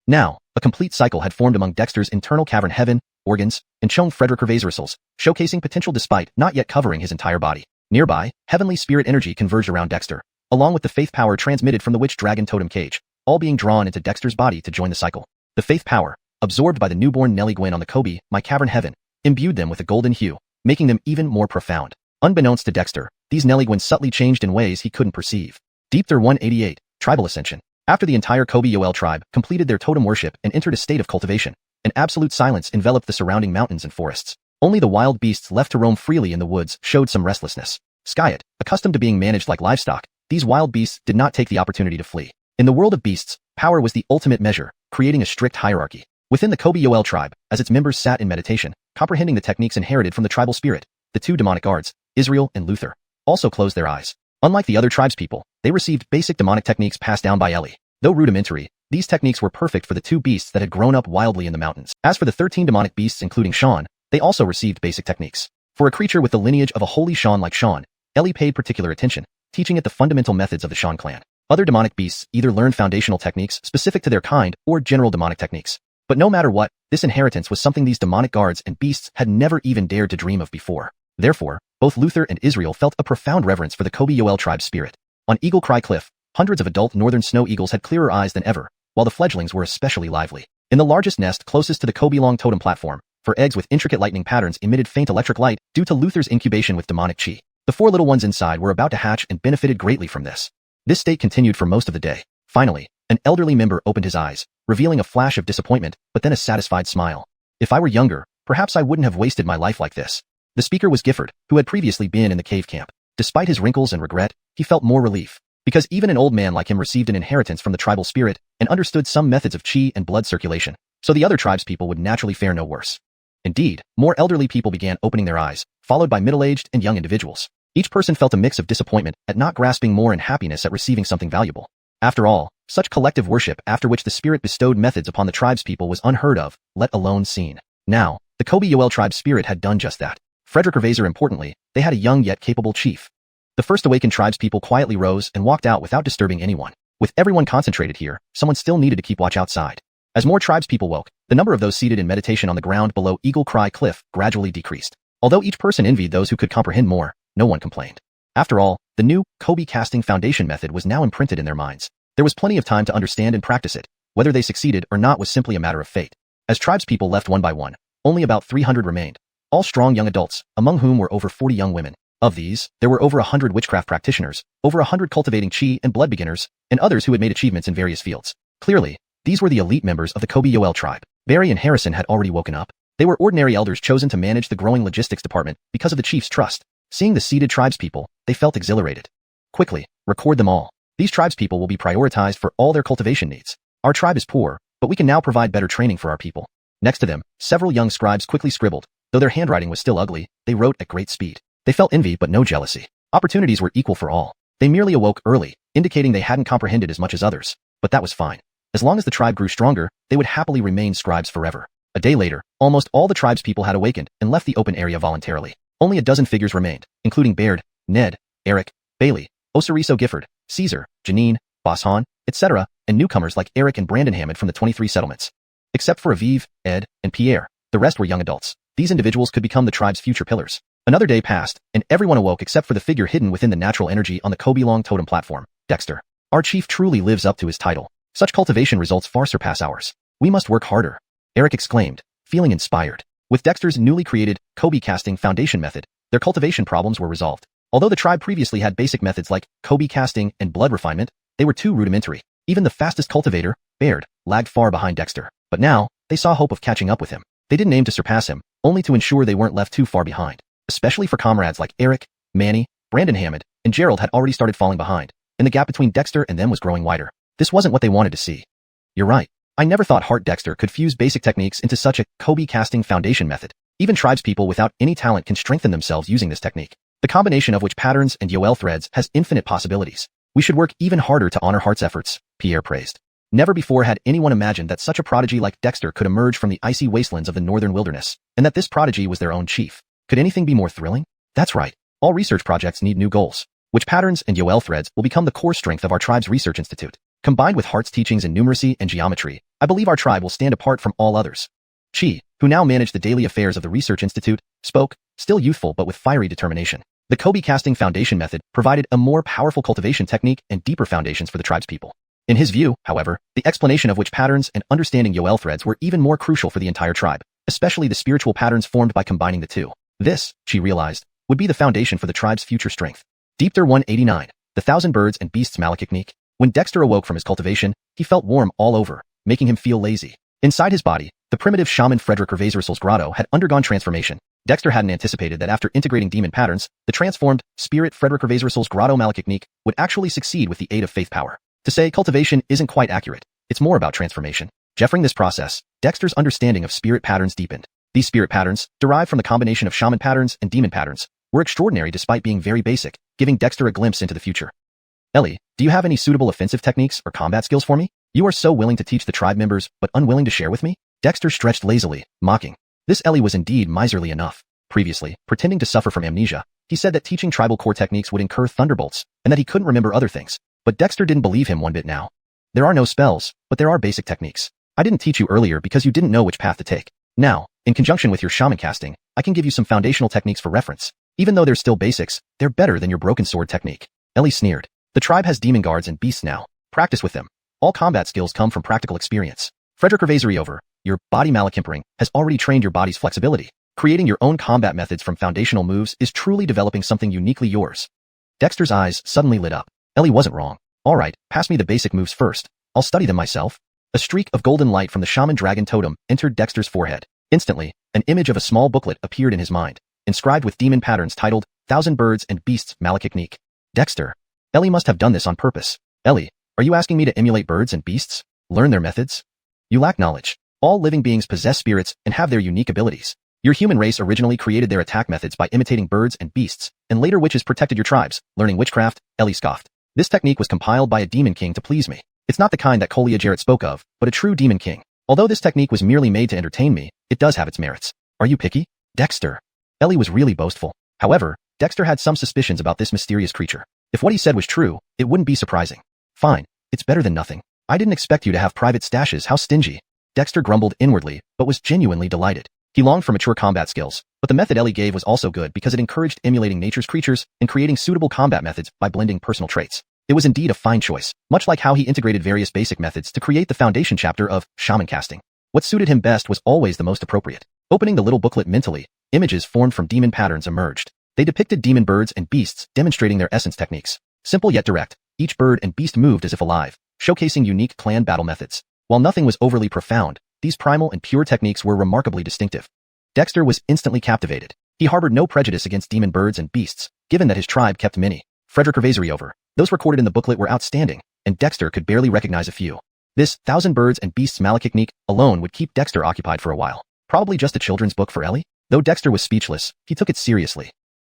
Now, a complete cycle had formed among Dexter's internal Cavern Heaven, organs, and Chong Frederick Ravasursal's, showcasing potential despite not yet covering his entire body. Nearby, heavenly spirit energy converged around Dexter, along with the faith power transmitted from the witch dragon totem cage, all being drawn into Dexter's body to join the cycle. The faith power, absorbed by the newborn Nelly Gwyn on the Kobe Mai Cavern Heaven, imbued them with a golden hue, making them even more profound. Unbeknownst to Dexter, these Nelly Gwyn subtly changed in ways he couldn't perceive. Deepther 188, Tribal Ascension. After the entire Kobe Yoel tribe completed their totem worship and entered a state of cultivation, an absolute silence enveloped the surrounding mountains and forests. Only the wild beasts left to roam freely in the woods showed some restlessness. Skiat, accustomed to being managed like livestock, these wild beasts did not take the opportunity to flee. In the world of beasts, power was the ultimate measure, creating a strict hierarchy. Within the Kobe Yoel tribe, as its members sat in meditation, comprehending the techniques inherited from the tribal spirit, the two demonic guards, Israel and Luther, also closed their eyes. Unlike the other tribespeople, they received basic demonic techniques passed down by Ellie. Though rudimentary, these techniques were perfect for the two beasts that had grown up wildly in the mountains. As for the 13 demonic beasts including Xuan, they also received basic techniques. For a creature with the lineage of a holy Xuan like Xuan, Ellie paid particular attention, teaching it the fundamental methods of the Xuan clan. Other demonic beasts either learned foundational techniques specific to their kind or general demonic techniques. But no matter what, this inheritance was something these demonic guards and beasts had never even dared to dream of before. Therefore, both Luther and Israel felt a profound reverence for the Kobe-Yoel tribe's spirit. On Eagle Cry Cliff, hundreds of adult northern snow eagles had clearer eyes than ever, while the fledglings were especially lively. In the largest nest closest to the Kobe-Long totem platform, for eggs with intricate lightning patterns emitted faint electric light due to Luther's incubation with demonic chi. The 4 little ones inside were about to hatch and benefited greatly from this. This state continued for most of the day. Finally, an elderly member opened his eyes, revealing a flash of disappointment, but then a satisfied smile. If I were younger, perhaps I wouldn't have wasted my life like this. The speaker was Gifford, who had previously been in the cave camp. Despite his wrinkles and regret, he felt more relief. Because even an old man like him received an inheritance from the tribal spirit and understood some methods of chi and blood circulation, so the other tribespeople would naturally fare no worse. Indeed, more elderly people began opening their eyes, followed by middle-aged and young individuals. Each person felt a mix of disappointment at not grasping more and happiness at receiving something valuable. After all, such collective worship after which the spirit bestowed methods upon the tribespeople was unheard of, let alone seen. Now, the Kobe-Yoel tribe's spirit had done just that. Frederick Ravazer importantly, they had a young yet capable chief. The first awakened tribespeople quietly rose and walked out without disturbing anyone. With everyone concentrated here, someone still needed to keep watch outside. As more tribespeople woke, the number of those seated in meditation on the ground below Eagle Cry Cliff gradually decreased. Although each person envied those who could comprehend more, no one complained. After all, the new Kobe casting foundation method was now imprinted in their minds. There was plenty of time to understand and practice it. Whether they succeeded or not was simply a matter of fate. As tribespeople left one by one, only about 300 remained, all strong young adults, among whom were over 40 young women. Of these, there were over 100 witchcraft practitioners, over 100 cultivating chi and blood beginners, and others who had made achievements in various fields. Clearly, these were the elite members of the Kobe-Yoel tribe. Barry and Harrison had already woken up. They were ordinary elders chosen to manage the growing logistics department because of the chief's trust. Seeing the seated tribespeople, they felt exhilarated. Quickly, record them all. These tribespeople will be prioritized for all their cultivation needs. Our tribe is poor, but we can now provide better training for our people. Next to them, several young scribes quickly scribbled. Though their handwriting was still ugly, they wrote at great speed. They felt envy but no jealousy. Opportunities were equal for all. They merely awoke early, indicating they hadn't comprehended as much as others. But that was fine. As long as the tribe grew stronger, they would happily remain scribes forever. A day later, almost all the tribespeople had awakened and left the open area voluntarily. Only a dozen figures remained, including Baird, Ned, Eric, Bailey, Osiriso Gifford, Caesar, Janine, Boss etc., and newcomers like Eric and Brandon Hammond from the 23 settlements. Except for Aviv, Ed, and Pierre, the rest were young adults. These individuals could become the tribe's future pillars. Another day passed, and everyone awoke except for the figure hidden within the natural energy on the Kobe-Long totem platform, Dexter. Our chief truly lives up to his title. Such cultivation results far surpass ours. We must work harder, Eric exclaimed, feeling inspired. With Dexter's newly created Kobe casting foundation method, their cultivation problems were resolved. Although the tribe previously had basic methods like Kobe casting and blood refinement, they were too rudimentary. Even the fastest cultivator, Baird, lagged far behind Dexter. But now, they saw hope of catching up with him. They didn't aim to surpass him, only to ensure they weren't left too far behind. Especially for comrades like Eric, Manny, Brandon Hammond, and Gerald had already started falling behind, and the gap between Dexter and them was growing wider. This wasn't what they wanted to see. You're right. I never thought Hart Dexter could fuse basic techniques into such a Kobe casting foundation method. Even tribespeople without any talent can strengthen themselves using this technique. The combination of which patterns and Yoel threads has infinite possibilities. We should work even harder to honor Hart's efforts, Pierre praised. Never before had anyone imagined that such a prodigy like Dexter could emerge from the icy wastelands of the northern wilderness, and that this prodigy was their own chief. Could anything be more thrilling? That's right. All research projects need new goals. Which patterns and Yoel threads will become the core strength of our tribe's research institute. Combined with Hart's teachings in numeracy and geometry, I believe our tribe will stand apart from all others. Chi, who now managed the daily affairs of the research institute, spoke, still youthful but with fiery determination. The Kobe casting foundation method provided a more powerful cultivation technique and deeper foundations for the tribespeople. In his view, however, the explanation of which patterns and understanding Yoel threads were even more crucial for the entire tribe, especially the spiritual patterns formed by combining the two. This, she realized, would be the foundation for the tribe's future strength. Deepter 189, the Thousand Birds and Beasts Malachiknik. When Dexter awoke from his cultivation, he felt warm all over, making him feel lazy. Inside his body, the primitive shaman Frederick Ravaser's grotto had undergone transformation. Dexter hadn't anticipated that after integrating demon patterns, the transformed spirit Frederick Ravaser's grotto Malachiknik would actually succeed with the aid of faith power. To say cultivation isn't quite accurate. It's more about transformation. Jeffering this process, Dexter's understanding of spirit patterns deepened. These spirit patterns, derived from the combination of shaman patterns and demon patterns, were extraordinary despite being very basic, giving Dexter a glimpse into the future. Ellie, do you have any suitable offensive techniques or combat skills for me? You are so willing to teach the tribe members, but unwilling to share with me? Dexter stretched lazily, mocking. This Ellie was indeed miserly enough. Previously, pretending to suffer from amnesia, he said that teaching tribal core techniques would incur thunderbolts, and that he couldn't remember other things. But Dexter didn't believe him one bit now. There are no spells, but there are basic techniques. I didn't teach you earlier because you didn't know which path to take. Now, in conjunction with your shaman casting, I can give you some foundational techniques for reference. Even though they're still basics, they're better than your broken sword technique. Ellie sneered. The tribe has demon guards and beasts now. Practice with them. All combat skills come from practical experience. Frederick Over, your body malachimpering, has already trained your body's flexibility. Creating your own combat methods from foundational moves is truly developing something uniquely yours. Dexter's eyes suddenly lit up. Ellie wasn't wrong. All right, pass me the basic moves first. I'll study them myself. A streak of golden light from the shaman dragon totem entered Dexter's forehead. Instantly, an image of a small booklet appeared in his mind, inscribed with demon patterns titled, 1,000 Birds and Beasts Malachtechnique. Dexter. Ellie must have done this on purpose. Ellie, are you asking me to emulate birds and beasts? Learn their methods? You lack knowledge. All living beings possess spirits and have their unique abilities. Your human race originally created their attack methods by imitating birds and beasts, and later witches protected your tribes, learning witchcraft. Ellie scoffed. This technique was compiled by a demon king to please me. It's not the kind that Colia Jarrett spoke of, but a true demon king. Although this technique was merely made to entertain me, it does have its merits. Are you picky? Dexter. Ellie was really boastful. However, Dexter had some suspicions about this mysterious creature. If what he said was true, it wouldn't be surprising. Fine. It's better than nothing. I didn't expect you to have private stashes. How stingy. Dexter grumbled inwardly, but was genuinely delighted. He longed for mature combat skills, but the method Ellie gave was also good because it encouraged emulating nature's creatures and creating suitable combat methods by blending personal traits. It was indeed a fine choice, much like how he integrated various basic methods to create the foundation chapter of shaman casting. What suited him best was always the most appropriate. Opening the little booklet mentally, images formed from demon patterns emerged. They depicted demon birds and beasts demonstrating their essence techniques. Simple yet direct, each bird and beast moved as if alive, showcasing unique clan battle methods. While nothing was overly profound, these primal and pure techniques were remarkably distinctive. Dexter was instantly captivated. He harbored no prejudice against demon birds and beasts, given that his tribe kept many. Frederick Over. Those recorded in the booklet were outstanding, and Dexter could barely recognize a few. This 1,000 Birds and Beasts Malachtechnique alone would keep Dexter occupied for a while. Probably just a children's book for Ellie? Though Dexter was speechless, he took it seriously.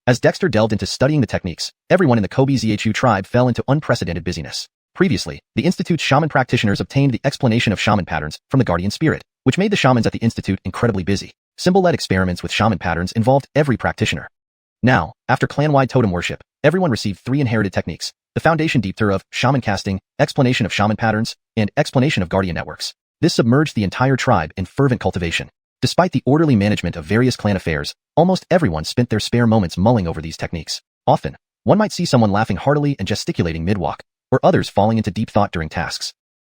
As Dexter delved into studying the techniques, everyone in the Kobe Zhu tribe fell into unprecedented busyness. Previously, the Institute's shaman practitioners obtained the explanation of shaman patterns from the guardian spirit, which made the shamans at the Institute incredibly busy. Symbol-led experiments with shaman patterns involved every practitioner. Now, after clan-wide totem worship, everyone received 3 inherited techniques: the foundation deepter of shaman casting, explanation of shaman patterns, and explanation of guardian networks. This submerged the entire tribe in fervent cultivation. Despite the orderly management of various clan affairs, almost everyone spent their spare moments mulling over these techniques. Often, one might see someone laughing heartily and gesticulating mid-walk, or others falling into deep thought during tasks.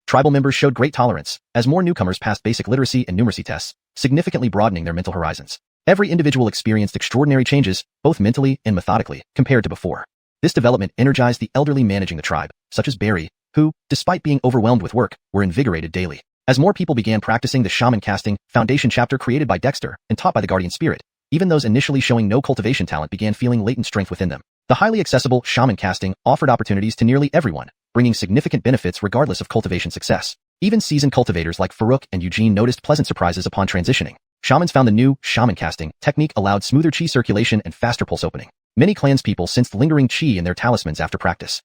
Tribal members showed great tolerance, as more newcomers passed basic literacy and numeracy tests, significantly broadening their mental horizons. Every individual experienced extraordinary changes, both mentally and methodically, compared to before. This development energized the elderly managing the tribe, such as Barry, who, despite being overwhelmed with work, were invigorated daily. As more people began practicing the shaman casting foundation chapter created by Dexter and taught by the guardian spirit, even those initially showing no cultivation talent began feeling latent strength within them. The highly accessible shaman casting offered opportunities to nearly everyone, bringing significant benefits regardless of cultivation success. Even seasoned cultivators like Farouk and Eugene noticed pleasant surprises upon transitioning. Shamans found the new shaman casting technique allowed smoother chi circulation and faster pulse opening. Many clanspeople sensed lingering chi in their talismans after practice.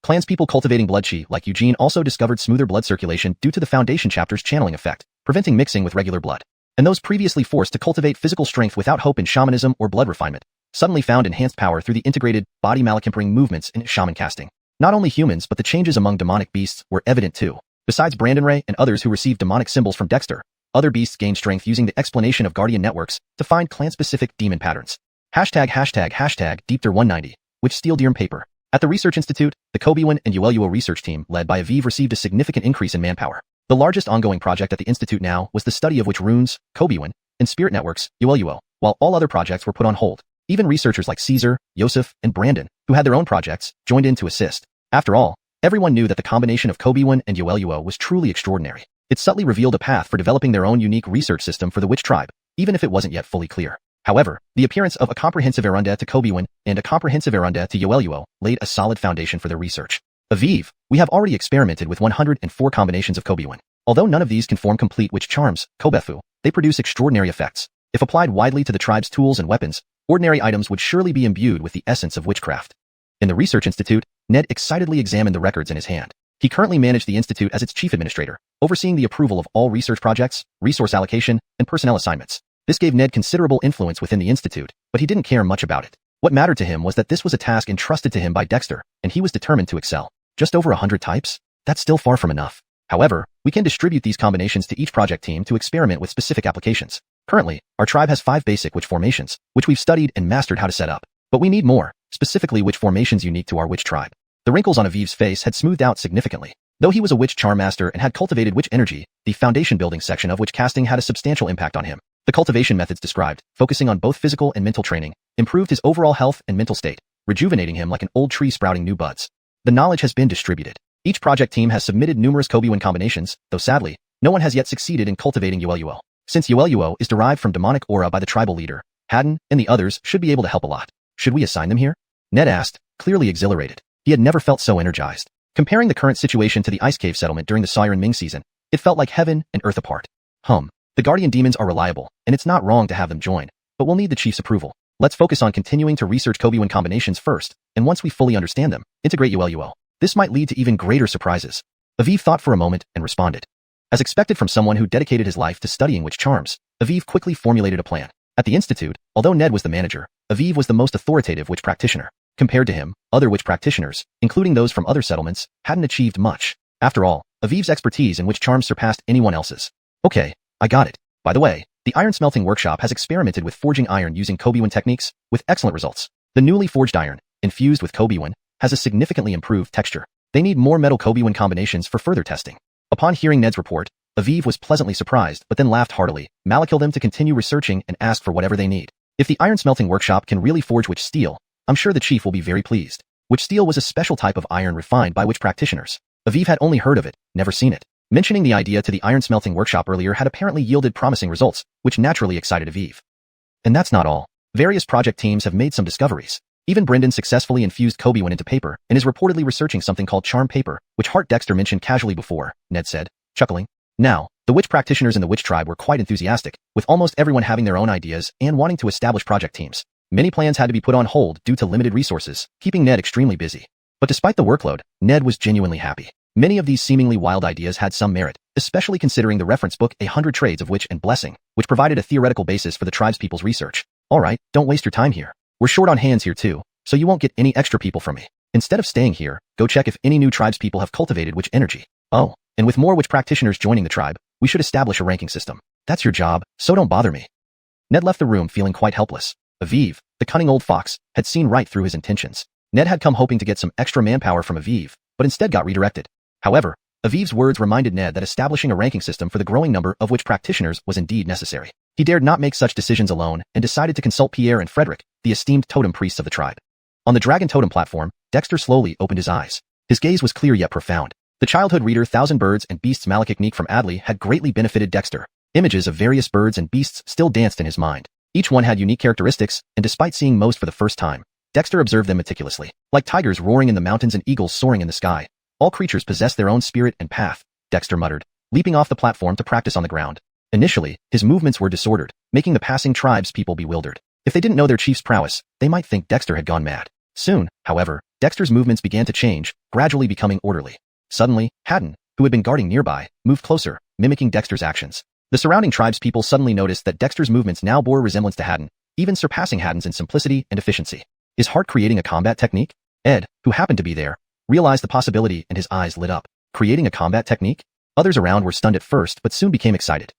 Clanspeople cultivating blood chi like Eugene also discovered smoother blood circulation due to the foundation chapter's channeling effect, preventing mixing with regular blood. And those previously forced to cultivate physical strength without hope in shamanism or blood refinement, suddenly found enhanced power through the integrated body malachimpering movements in shaman casting. Not only humans but the changes among demonic beasts were evident too. Besides Brandon Ray and others who received demonic symbols from Dexter, other beasts gained strength using the explanation of guardian networks to find clan-specific demon patterns. ###Deepter190, which Steel Deerm paper. At the Research Institute, the Kobiwan and Yueluo research team led by Aviv received a significant increase in manpower. The largest ongoing project at the Institute now was the study of witch runes, Kobiwan, and spirit networks, Yueluo, while all other projects were put on hold. Even researchers like Caesar, Yosef, and Brandon, who had their own projects, joined in to assist. After all, everyone knew that the combination of Kobiwan and Yueluo was truly extraordinary. It subtly revealed a path for developing their own unique research system for the witch tribe, even if it wasn't yet fully clear. However, the appearance of a comprehensive Erunda to Kobiwan and a comprehensive Erunda to Yueluo laid a solid foundation for their research. Aviv, we have already experimented with 104 combinations of Kobiwan. Although none of these can form complete witch charms, Kobefu, they produce extraordinary effects. If applied widely to the tribe's tools and weapons, ordinary items would surely be imbued with the essence of witchcraft. In the research institute, Ned excitedly examined the records in his hand. He currently managed the institute as its chief administrator, overseeing the approval of all research projects, resource allocation, and personnel assignments. This gave Ned considerable influence within the institute, but he didn't care much about it. What mattered to him was that this was a task entrusted to him by Dexter, and he was determined to excel. Just over 100 types? That's still far from enough. However, we can distribute these combinations to each project team to experiment with specific applications. Currently, our tribe has 5 basic witch formations, which we've studied and mastered how to set up. But we need more, specifically witch formations unique to our witch tribe. The wrinkles on Aviv's face had smoothed out significantly. Though he was a witch charm master and had cultivated witch energy, the foundation building section of witch casting had a substantial impact on him. The cultivation methods described, focusing on both physical and mental training, improved his overall health and mental state, rejuvenating him like an old tree sprouting new buds. The knowledge has been distributed. Each project team has submitted numerous xuanhuan combinations, though sadly, no one has yet succeeded in cultivating xuanhuan. Since xuanhuan is derived from demonic aura by the tribal leader, Haddon and the others should be able to help a lot. Should we assign them here? Ned asked, clearly exhilarated. He had never felt so energized. Comparing the current situation to the Ice Cave settlement during the Siren Ming season, it felt like heaven and earth apart. The Guardian Demons are reliable, and it's not wrong to have them join, but we'll need the chief's approval. Let's focus on continuing to research xuanhuan combinations first, and once we fully understand them, integrate xuanhuan. This might lead to even greater surprises. Aviv thought for a moment and responded. As expected from someone who dedicated his life to studying witch charms, Aviv quickly formulated a plan. At the institute, although Ned was the manager, Aviv was the most authoritative witch practitioner. Compared to him, other witch practitioners, including those from other settlements, hadn't achieved much. After all, Aviv's expertise in witch charms surpassed anyone else's. Okay, I got it. By the way, the iron smelting workshop has experimented with forging iron using xuanhuan techniques, with excellent results. The newly forged iron, infused with xuanhuan, has a significantly improved texture. They need more metal xuanhuan combinations for further testing. Upon hearing Ned's report, Aviv was pleasantly surprised but then laughed heartily, malakilled them to continue researching and ask for whatever they need. If the iron smelting workshop can really forge witch steel, I'm sure the chief will be very pleased. Witch steel was a special type of iron refined by witch practitioners. Aviv had only heard of it, never seen it. Mentioning the idea to the iron smelting workshop earlier had apparently yielded promising results, which naturally excited Aviv. And that's not all. Various project teams have made some discoveries. Even Brendan successfully infused xuanhuan into paper and is reportedly researching something called charm paper, which Hart Dexter mentioned casually before, Ned said, chuckling. Now, the witch practitioners in the witch tribe were quite enthusiastic, with almost everyone having their own ideas and wanting to establish project teams. Many plans had to be put on hold due to limited resources, keeping Ned extremely busy. But despite the workload, Ned was genuinely happy. Many of these seemingly wild ideas had some merit, especially considering the reference book 100 Trades of Witch and Blessing, which provided a theoretical basis for the tribespeople's research. Alright, don't waste your time here. We're short on hands here too, so you won't get any extra people from me. Instead of staying here, go check if any new tribespeople have cultivated witch energy. Oh, and with more witch practitioners joining the tribe, we should establish a ranking system. That's your job, so don't bother me. Ned left the room feeling quite helpless. Aviv, the cunning old fox, had seen right through his intentions. Ned had come hoping to get some extra manpower from Aviv, but instead got redirected. However, Aviv's words reminded Ned that establishing a ranking system for the growing number of witch practitioners was indeed necessary. He dared not make such decisions alone and decided to consult Pierre and Frederick, the esteemed totem priests of the tribe. On the dragon totem platform, Dexter slowly opened his eyes. His gaze was clear yet profound. The childhood reader Thousand Birds and Beasts Malachiknik from Adley had greatly benefited Dexter. Images of various birds and beasts still danced in his mind. Each one had unique characteristics, and despite seeing most for the first time, Dexter observed them meticulously. Like tigers roaring in the mountains and eagles soaring in the sky, all creatures possess their own spirit and path, Dexter muttered, leaping off the platform to practice on the ground. Initially, his movements were disordered, making the passing tribespeople bewildered. If they didn't know their chief's prowess, they might think Dexter had gone mad. Soon, however, Dexter's movements began to change, gradually becoming orderly. Suddenly, Haddon, who had been guarding nearby, moved closer, mimicking Dexter's actions. The surrounding tribespeople suddenly noticed that Dexter's movements now bore resemblance to Haddon, even surpassing Haddon's in simplicity and efficiency. Is Hart creating a combat technique? Ed, who happened to be there, realized the possibility and his eyes lit up. Creating a combat technique? Others around were stunned at first but soon became excited.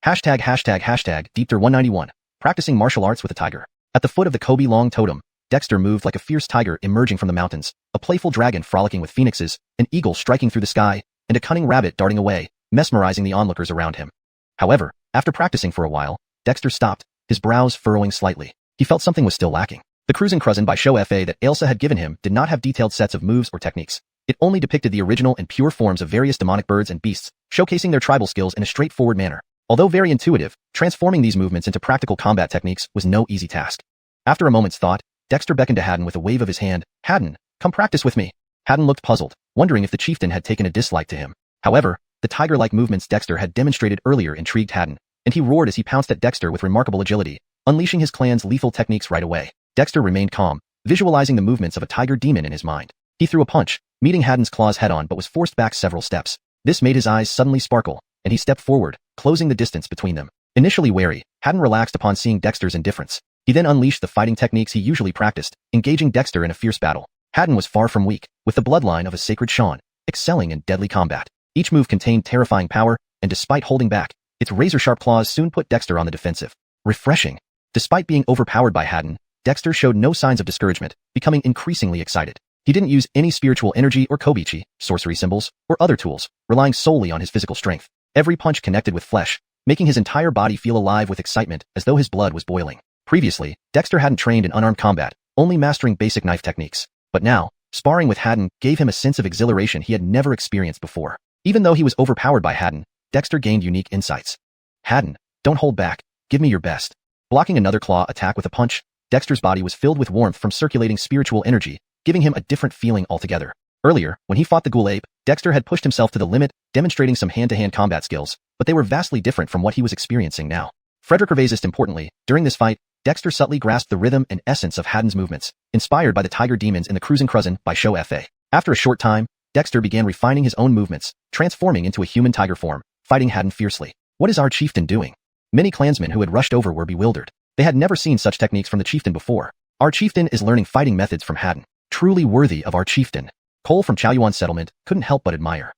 ###Deepter191. Practicing martial arts with a tiger. At the foot of the Kobe Long totem, Dexter moved like a fierce tiger emerging from the mountains, a playful dragon frolicking with phoenixes, an eagle striking through the sky, and a cunning rabbit darting away, mesmerizing the onlookers around him. However, after practicing for a while, Dexter stopped, his brows furrowing slightly. He felt something was still lacking. The Cruisen Cruzen by Show FA that Ailsa had given him did not have detailed sets of moves or techniques. It only depicted the original and pure forms of various demonic birds and beasts, showcasing their tribal skills in a straightforward manner. Although very intuitive, transforming these movements into practical combat techniques was no easy task. After a moment's thought, Dexter beckoned to Haddon with a wave of his hand. Haddon, come practice with me. Haddon looked puzzled, wondering if the chieftain had taken a dislike to him. However, the tiger-like movements Dexter had demonstrated earlier intrigued Haddon, and he roared as he pounced at Dexter with remarkable agility, unleashing his clan's lethal techniques right away. Dexter remained calm, visualizing the movements of a tiger demon in his mind. He threw a punch, meeting Haddon's claws head-on but was forced back several steps. This made his eyes suddenly sparkle, and he stepped forward, closing the distance between them. Initially wary, Haddon relaxed upon seeing Dexter's indifference. He then unleashed the fighting techniques he usually practiced, engaging Dexter in a fierce battle. Haddon was far from weak, with the bloodline of a sacred Xuan, excelling in deadly combat. Each move contained terrifying power, and despite holding back, its razor-sharp claws soon put Dexter on the defensive. Refreshing. Despite being overpowered by Haddon, Dexter showed no signs of discouragement, becoming increasingly excited. He didn't use any spiritual energy or kobichi, sorcery symbols, or other tools, relying solely on his physical strength. Every punch connected with flesh, making his entire body feel alive with excitement as though his blood was boiling. Previously, Dexter hadn't trained in unarmed combat, only mastering basic knife techniques. But now, sparring with Haddon gave him a sense of exhilaration he had never experienced before. Even though he was overpowered by Haddon, Dexter gained unique insights. Haddon, don't hold back, give me your best. Blocking another claw attack with a punch, Dexter's body was filled with warmth from circulating spiritual energy, giving him a different feeling altogether. Earlier, when he fought the ghoul ape, Dexter had pushed himself to the limit, demonstrating some hand-to-hand combat skills, but they were vastly different from what he was experiencing now. Frederick Gervaisist importantly, during this fight, Dexter subtly grasped the rhythm and essence of Haddon's movements, inspired by the tiger demons in the xuanhuan by xiuxian. After a short time, Dexter began refining his own movements, transforming into a human tiger form, fighting Haddon fiercely. What is our chieftain doing? Many clansmen who had rushed over were bewildered. They had never seen such techniques from the chieftain before. Our chieftain is learning fighting methods from Haddon. Truly worthy of our chieftain. Cole from Xiuxian settlement couldn't help but admire.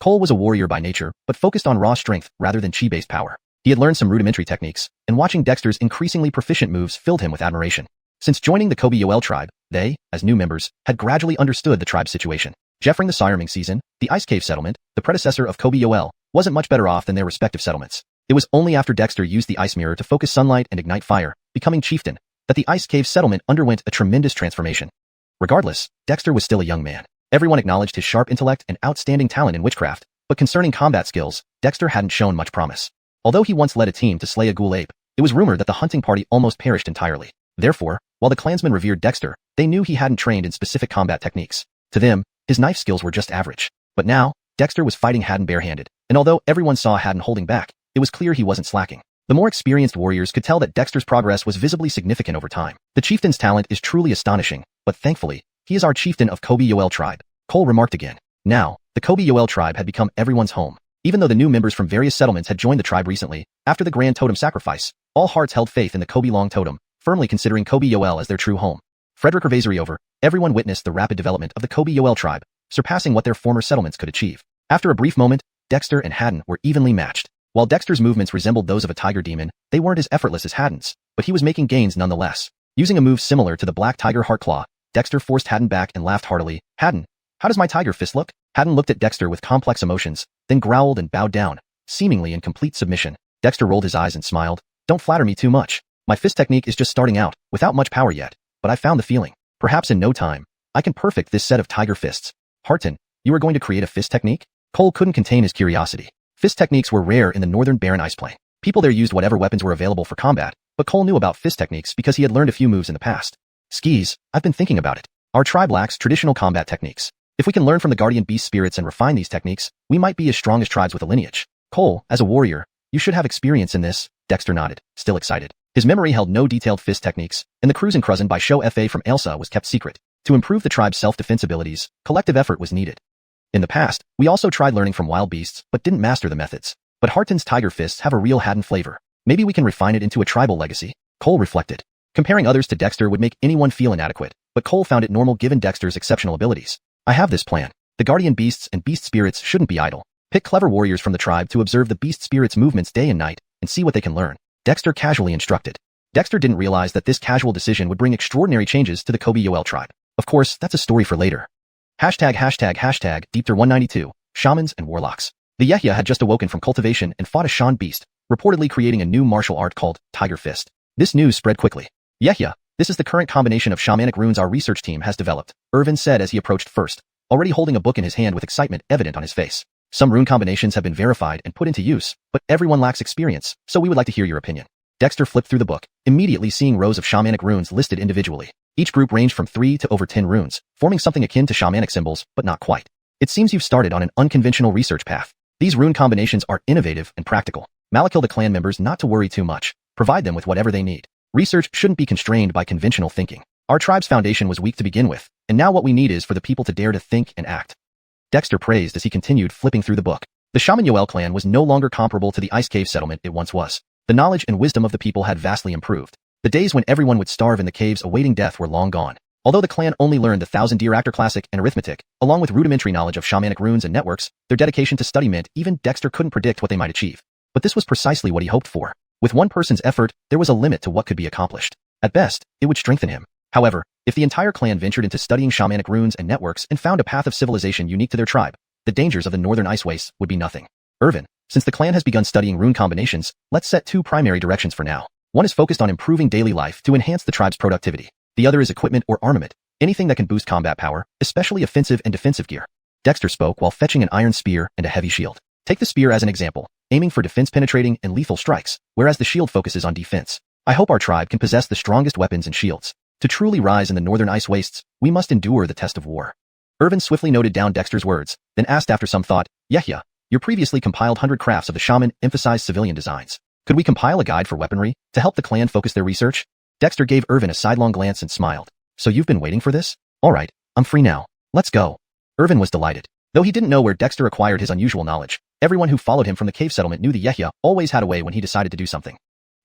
Cole was a warrior by nature, but focused on raw strength rather than chi-based power. He had learned some rudimentary techniques, and watching Dexter's increasingly proficient moves filled him with admiration. Since joining the Xuanhuan tribe, they, as new members, had gradually understood the tribe's situation. Jeffering the Sirming season, the Ice Cave settlement, the predecessor of Xuanhuan, wasn't much better off than their respective settlements. It was only after Dexter used the ice mirror to focus sunlight and ignite fire, becoming chieftain, that the Ice Cave settlement underwent a tremendous transformation. Regardless, Dexter was still a young man. Everyone acknowledged his sharp intellect and outstanding talent in witchcraft, but concerning combat skills, Dexter hadn't shown much promise. Although he once led a team to slay a ghoul ape, it was rumored that the hunting party almost perished entirely. Therefore, while the clansmen revered Dexter, they knew he hadn't trained in specific combat techniques. To them, his knife skills were just average. But now, Dexter was fighting Haddon barehanded, and although everyone saw Haddon holding back, it was clear he wasn't slacking. The more experienced warriors could tell that Dexter's progress was visibly significant over time. The chieftain's talent is truly astonishing, but thankfully, he is our chieftain of Xuanhuan tribe. Cole remarked again. Now, the Xuanhuan tribe had become everyone's home. Even though the new members from various settlements had joined the tribe recently, after the grand totem sacrifice, all hearts held faith in the Xuanhuan totem, firmly considering Xuanhuan as their true home. Frederick Gervaisist over, everyone witnessed the rapid development of the Xuanhuan tribe, surpassing what their former settlements could achieve. After a brief moment, Dexter and Haddon were evenly matched. While Dexter's movements resembled those of a tiger demon, they weren't as effortless as Haddon's, but he was making gains nonetheless. Using a move similar to the black tiger heart claw, Dexter forced Haddon back and laughed heartily. Haddon, how does my tiger fist look? Haddon looked at Dexter with complex emotions, then growled and bowed down, seemingly in complete submission. Dexter rolled his eyes and smiled. Don't flatter me too much. My fist technique is just starting out, without much power yet, but I found the feeling. Perhaps in no time, I can perfect this set of tiger fists. Harton, you are going to create a fist technique? Cole couldn't contain his curiosity. Fist techniques were rare in the northern barren ice plain. People there used whatever weapons were available for combat, but Cole knew about fist techniques because he had learned a few moves in the past. Skis, I've been thinking about it. Our tribe lacks traditional combat techniques. If we can learn from the guardian beast spirits and refine these techniques, we might be as strong as tribes with a lineage. Cole, as a warrior, you should have experience in this. Dexter nodded, still excited. His memory held no detailed fist techniques, and the xuanhuan by xiuxian from Elsa was kept secret. To improve the tribe's self-defense abilities, collective effort was needed. In the past, we also tried learning from wild beasts, but didn't master the methods. But Harton's tiger fists have a real Haddon flavor. Maybe we can refine it into a tribal legacy. Cole reflected. Comparing others to Dexter would make anyone feel inadequate, but Cole found it normal given Dexter's exceptional abilities. I have this plan. The guardian beasts and beast spirits shouldn't be idle. Pick clever warriors from the tribe to observe the beast spirits' movements day and night, and see what they can learn. Dexter casually instructed. Dexter didn't realize that this casual decision would bring extraordinary changes to the Xuanhuan tribe. Of course, that's a story for later. #Deepter192, Shamans and Warlocks. The Yehya had just awoken from cultivation and fought a Shan beast, reportedly creating a new martial art called Tiger Fist. This news spread quickly. Yehya, this is the current combination of shamanic runes our research team has developed, Irvin said as he approached first, already holding a book in his hand with excitement evident on his face. Some rune combinations have been verified and put into use, but everyone lacks experience, so we would like to hear your opinion. Dexter flipped through the book, immediately seeing rows of shamanic runes listed individually. Each group ranged from 3 to over 10 runes, forming something akin to shamanic symbols, but not quite. It seems you've started on an unconventional research path. These rune combinations are innovative and practical. Malakil the clan members not to worry too much. Provide them with whatever they need. Research shouldn't be constrained by conventional thinking. Our tribe's foundation was weak to begin with, and now what we need is for the people to dare to think and act. Dexter praised as he continued flipping through the book. The Shaman Yoel clan was no longer comparable to the ice cave settlement it once was. The knowledge and wisdom of the people had vastly improved. The days when everyone would starve in the caves awaiting death were long gone. Although the clan only learned the 1000-year actor classic and arithmetic, along with rudimentary knowledge of shamanic runes and networks, their dedication to study meant even Dexter couldn't predict what they might achieve. But this was precisely what he hoped for. With one person's effort, there was a limit to what could be accomplished. At best, it would strengthen him. However, if the entire clan ventured into studying shamanic runes and networks and found a path of civilization unique to their tribe, the dangers of the northern ice wastes would be nothing. Irvin, since the clan has begun studying rune combinations, let's set two primary directions for now. One is focused on improving daily life to enhance the tribe's productivity. The other is equipment or armament, anything that can boost combat power, especially offensive and defensive gear. Dexter spoke while fetching an iron spear and a heavy shield. Take the spear as an example, aiming for defense-penetrating and lethal strikes, whereas the shield focuses on defense. I hope our tribe can possess the strongest weapons and shields. To truly rise in the northern ice wastes, we must endure the test of war. Irvin swiftly noted down Dexter's words, then asked after some thought, Yehia, your previously compiled 100 crafts of the shaman emphasized civilian designs. Could we compile a guide for weaponry to help the clan focus their research? Dexter gave Irvin a sidelong glance and smiled. So you've been waiting for this? All right, I'm free now. Let's go. Irvin was delighted. Though he didn't know where Dexter acquired his unusual knowledge, everyone who followed him from the cave settlement knew the Yehia always had a way when he decided to do something.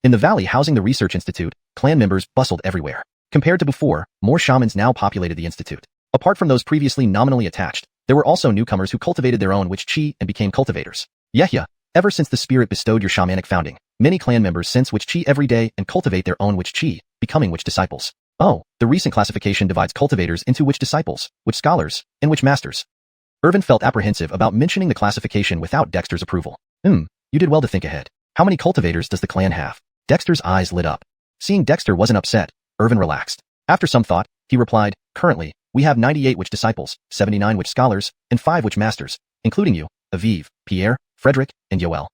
In the valley housing the research institute, clan members bustled everywhere. Compared to before, more shamans now populated the institute. Apart from those previously nominally attached, there were also newcomers who cultivated their own witch chi and became cultivators. Yehia, ever since the spirit bestowed your shamanic founding, many clan members sense witch chi every day and cultivate their own witch chi, becoming witch disciples. Oh, the recent classification divides cultivators into witch disciples, witch scholars, and witch masters. Irvin felt apprehensive about mentioning the classification without Dexter's approval. You did well to think ahead. How many cultivators does the clan have? Dexter's eyes lit up. Seeing Dexter wasn't upset, Irvin relaxed. After some thought, he replied, currently, we have 98 witch disciples, 79 witch scholars, and 5 witch masters, including you, Aviv, Pierre, Frederick, and Yoel.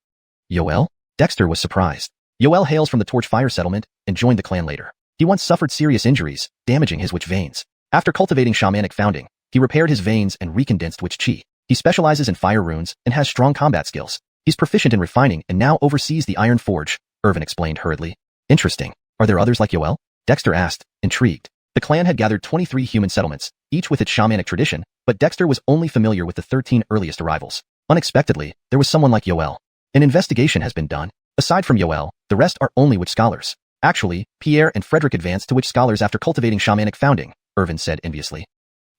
Yoel? Dexter was surprised. Yoel hails from the Torchfire settlement and joined the clan later. He once suffered serious injuries, damaging his witch veins. After cultivating shamanic founding, he repaired his veins and recondensed witch chi. He specializes in fire runes and has strong combat skills. He's proficient in refining and now oversees the Iron Forge, Irvin explained hurriedly. Interesting. Are there others like Yoel? Dexter asked, intrigued. The clan had gathered 23 human settlements, each with its shamanic tradition, but Dexter was only familiar with the 13 earliest arrivals. Unexpectedly, there was someone like Yoel. An investigation has been done. Aside from Yoel, the rest are only witch scholars. Actually, Pierre and Frederick advanced to witch scholars after cultivating shamanic founding, Irvin said enviously.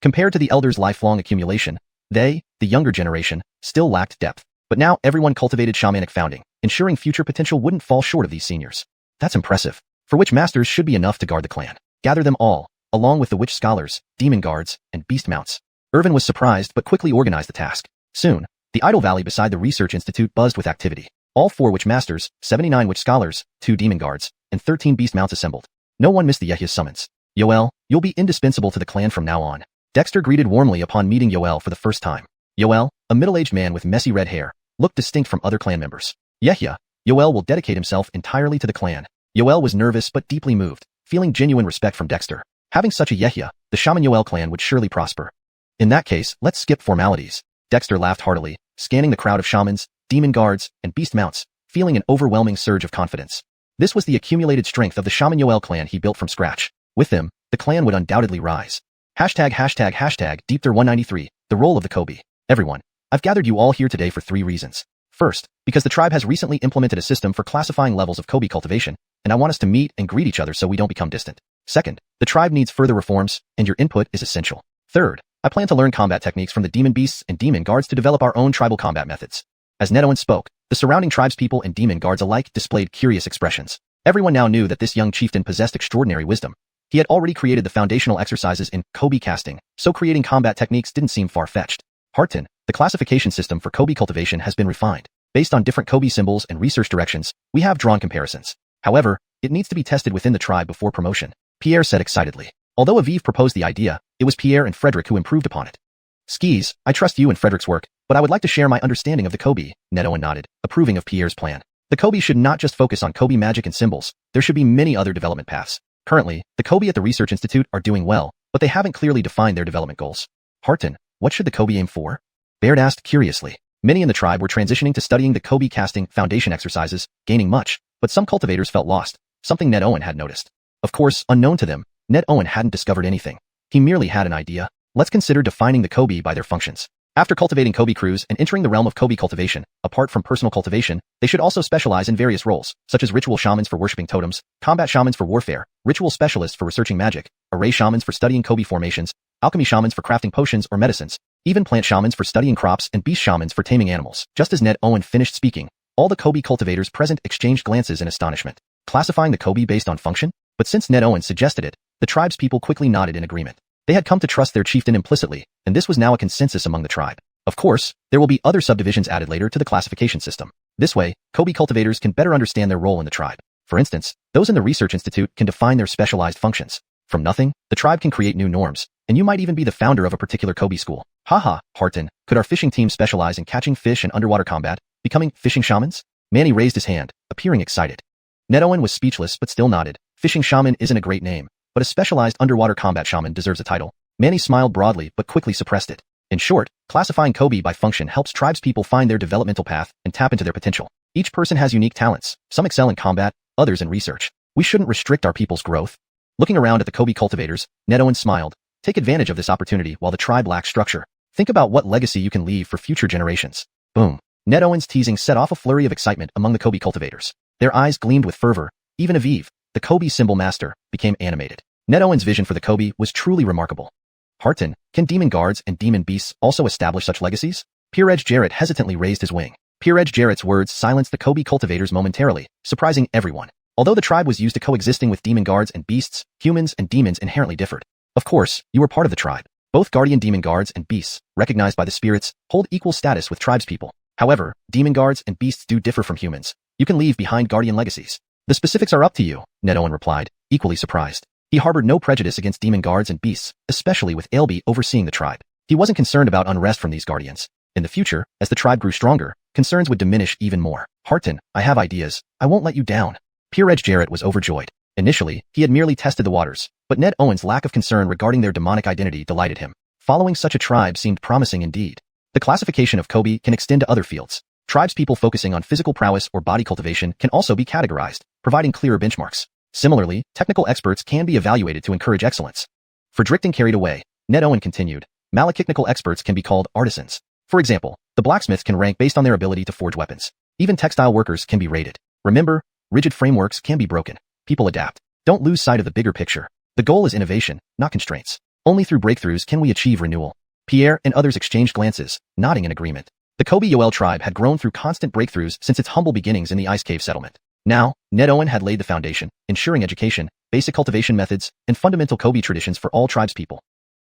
Compared to the elders' lifelong accumulation, they, the younger generation, still lacked depth. But now everyone cultivated shamanic founding, ensuring future potential wouldn't fall short of these seniors. That's impressive. For witch masters should be enough to guard the clan. Gather them all, along with the witch scholars, demon guards, and beast mounts. Irvin was surprised but quickly organized the task. Soon, the idle valley beside the research institute buzzed with activity. All 4 witch masters, 79 witch scholars, 2 demon guards, and 13 beast mounts assembled. No one missed the Yehia's summons. Yoel, you'll be indispensable to the clan from now on. Dexter greeted warmly upon meeting Yoel for the first time. Yoel, a middle-aged man with messy red hair, looked distinct from other clan members. Yehia, Yoel will dedicate himself entirely to the clan. Yoel was nervous but deeply moved, feeling genuine respect from Dexter. Having such a Yehia, the Shaman Yoel clan would surely prosper. In that case, let's skip formalities. Dexter laughed heartily, scanning the crowd of shamans, demon guards, and beast mounts, feeling an overwhelming surge of confidence. This was the accumulated strength of the Shaman Yoel clan he built from scratch. With them, the clan would undoubtedly rise. #Deepter193, the role of the Kobe. Everyone, I've gathered you all here today for 3 reasons. First, because the tribe has recently implemented a system for classifying levels of Kobe cultivation, and I want us to meet and greet each other so we don't become distant. Second, the tribe needs further reforms, and your input is essential. Third, I plan to learn combat techniques from the demon beasts and demon guards to develop our own tribal combat methods. As Nedoan spoke, the surrounding tribespeople and demon guards alike displayed curious expressions. Everyone now knew that this young chieftain possessed extraordinary wisdom. He had already created the foundational exercises in Kobe casting, so creating combat techniques didn't seem far-fetched. Harton, the classification system for Kobe cultivation has been refined. Based on different Kobe symbols and research directions, we have drawn comparisons. However, it needs to be tested within the tribe before promotion, Pierre said excitedly. Although Aviv proposed the idea, it was Pierre and Frederick who improved upon it. Skis, I trust you and Frederick's work, but I would like to share my understanding of the Kobe, Nedoan nodded, approving of Pierre's plan. The Kobe should not just focus on Kobe magic and symbols, there should be many other development paths. Currently, the Kobe at the Research Institute are doing well, but they haven't clearly defined their development goals. Harton, what should the Kobe aim for? Baird asked curiously. Many in the tribe were transitioning to studying the Kobe casting foundation exercises, gaining much, but some cultivators felt lost, something Nedoan had noticed. Of course, unknown to them, Ned Owen hadn't discovered anything. He merely had an idea. Let's consider defining the Kobe by their functions. After cultivating Kobe crews and entering the realm of Kobe cultivation, apart from personal cultivation, they should also specialize in various roles, such as ritual shamans for worshipping totems, combat shamans for warfare, ritual specialists for researching magic, array shamans for studying Kobe formations, alchemy shamans for crafting potions or medicines, even plant shamans for studying crops and beast shamans for taming animals. Just as Ned Owen finished speaking, all the Kobe cultivators present exchanged glances in astonishment, classifying the Kobe based on function. But since Ned Owen suggested it, the tribe's people quickly nodded in agreement. They had come to trust their chieftain implicitly, and this was now a consensus among the tribe. Of course, there will be other subdivisions added later to the classification system. This way, Kobe cultivators can better understand their role in the tribe. For instance, those in the Research Institute can define their specialized functions. From nothing, the tribe can create new norms, and you might even be the founder of a particular Kobe school. Haha, Harton, could our fishing team specialize in catching fish and underwater combat, becoming fishing shamans? Manny raised his hand, appearing excited. Ned Owen was speechless but still nodded. Fishing shaman isn't a great name, but a specialized underwater combat shaman deserves a title. Manny smiled broadly but quickly suppressed it. In short, classifying Kobe by function helps tribespeople find their developmental path and tap into their potential. Each person has unique talents. Some excel in combat, others in research. We shouldn't restrict our people's growth. Looking around at the Kobe cultivators, Ned Owen smiled. Take advantage of this opportunity while the tribe lacks structure. Think about what legacy you can leave for future generations. Boom. Ned Owen's teasing set off a flurry of excitement among the Kobe cultivators. Their eyes gleamed with fervor. Even Aviv, the Kobe symbol master, became animated. Ned Owen's vision for the Kobe was truly remarkable. Harton, can demon guards and demon beasts also establish such legacies? Peerage Jarrett hesitantly raised his wing. Peerage Jarrett's words silenced the Kobe cultivators momentarily, surprising everyone. Although the tribe was used to coexisting with demon guards and beasts, humans and demons inherently differed. Of course, you were part of the tribe. Both guardian demon guards and beasts, recognized by the spirits, hold equal status with tribespeople. However, demon guards and beasts do differ from humans. You can leave behind guardian legacies. The specifics are up to you, Ned Owen replied, equally surprised. He harbored no prejudice against demon guards and beasts, especially with Ailby overseeing the tribe. He wasn't concerned about unrest from these guardians. In the future, as the tribe grew stronger, concerns would diminish even more. Harton, I have ideas. I won't let you down. Peerage Jarrett was overjoyed. Initially, he had merely tested the waters, but Ned Owen's lack of concern regarding their demonic identity delighted him. Following such a tribe seemed promising indeed. The classification of Kobe can extend to other fields. Tribespeople focusing on physical prowess or body cultivation can also be categorized, providing clearer benchmarks. Similarly, technical experts can be evaluated to encourage excellence. For drifting carried away, Ned Owen continued, malachitechnical experts can be called artisans. For example, the blacksmiths can rank based on their ability to forge weapons. Even textile workers can be rated. Remember, rigid frameworks can be broken. People adapt. Don't lose sight of the bigger picture. The goal is innovation, not constraints. Only through breakthroughs can we achieve renewal. Pierre and others exchanged glances, nodding in agreement. The Kobe Yoel tribe had grown through constant breakthroughs since its humble beginnings in the Ice Cave settlement. Now, Ned Owen had laid the foundation, ensuring education, basic cultivation methods, and fundamental Kobe traditions for all tribespeople.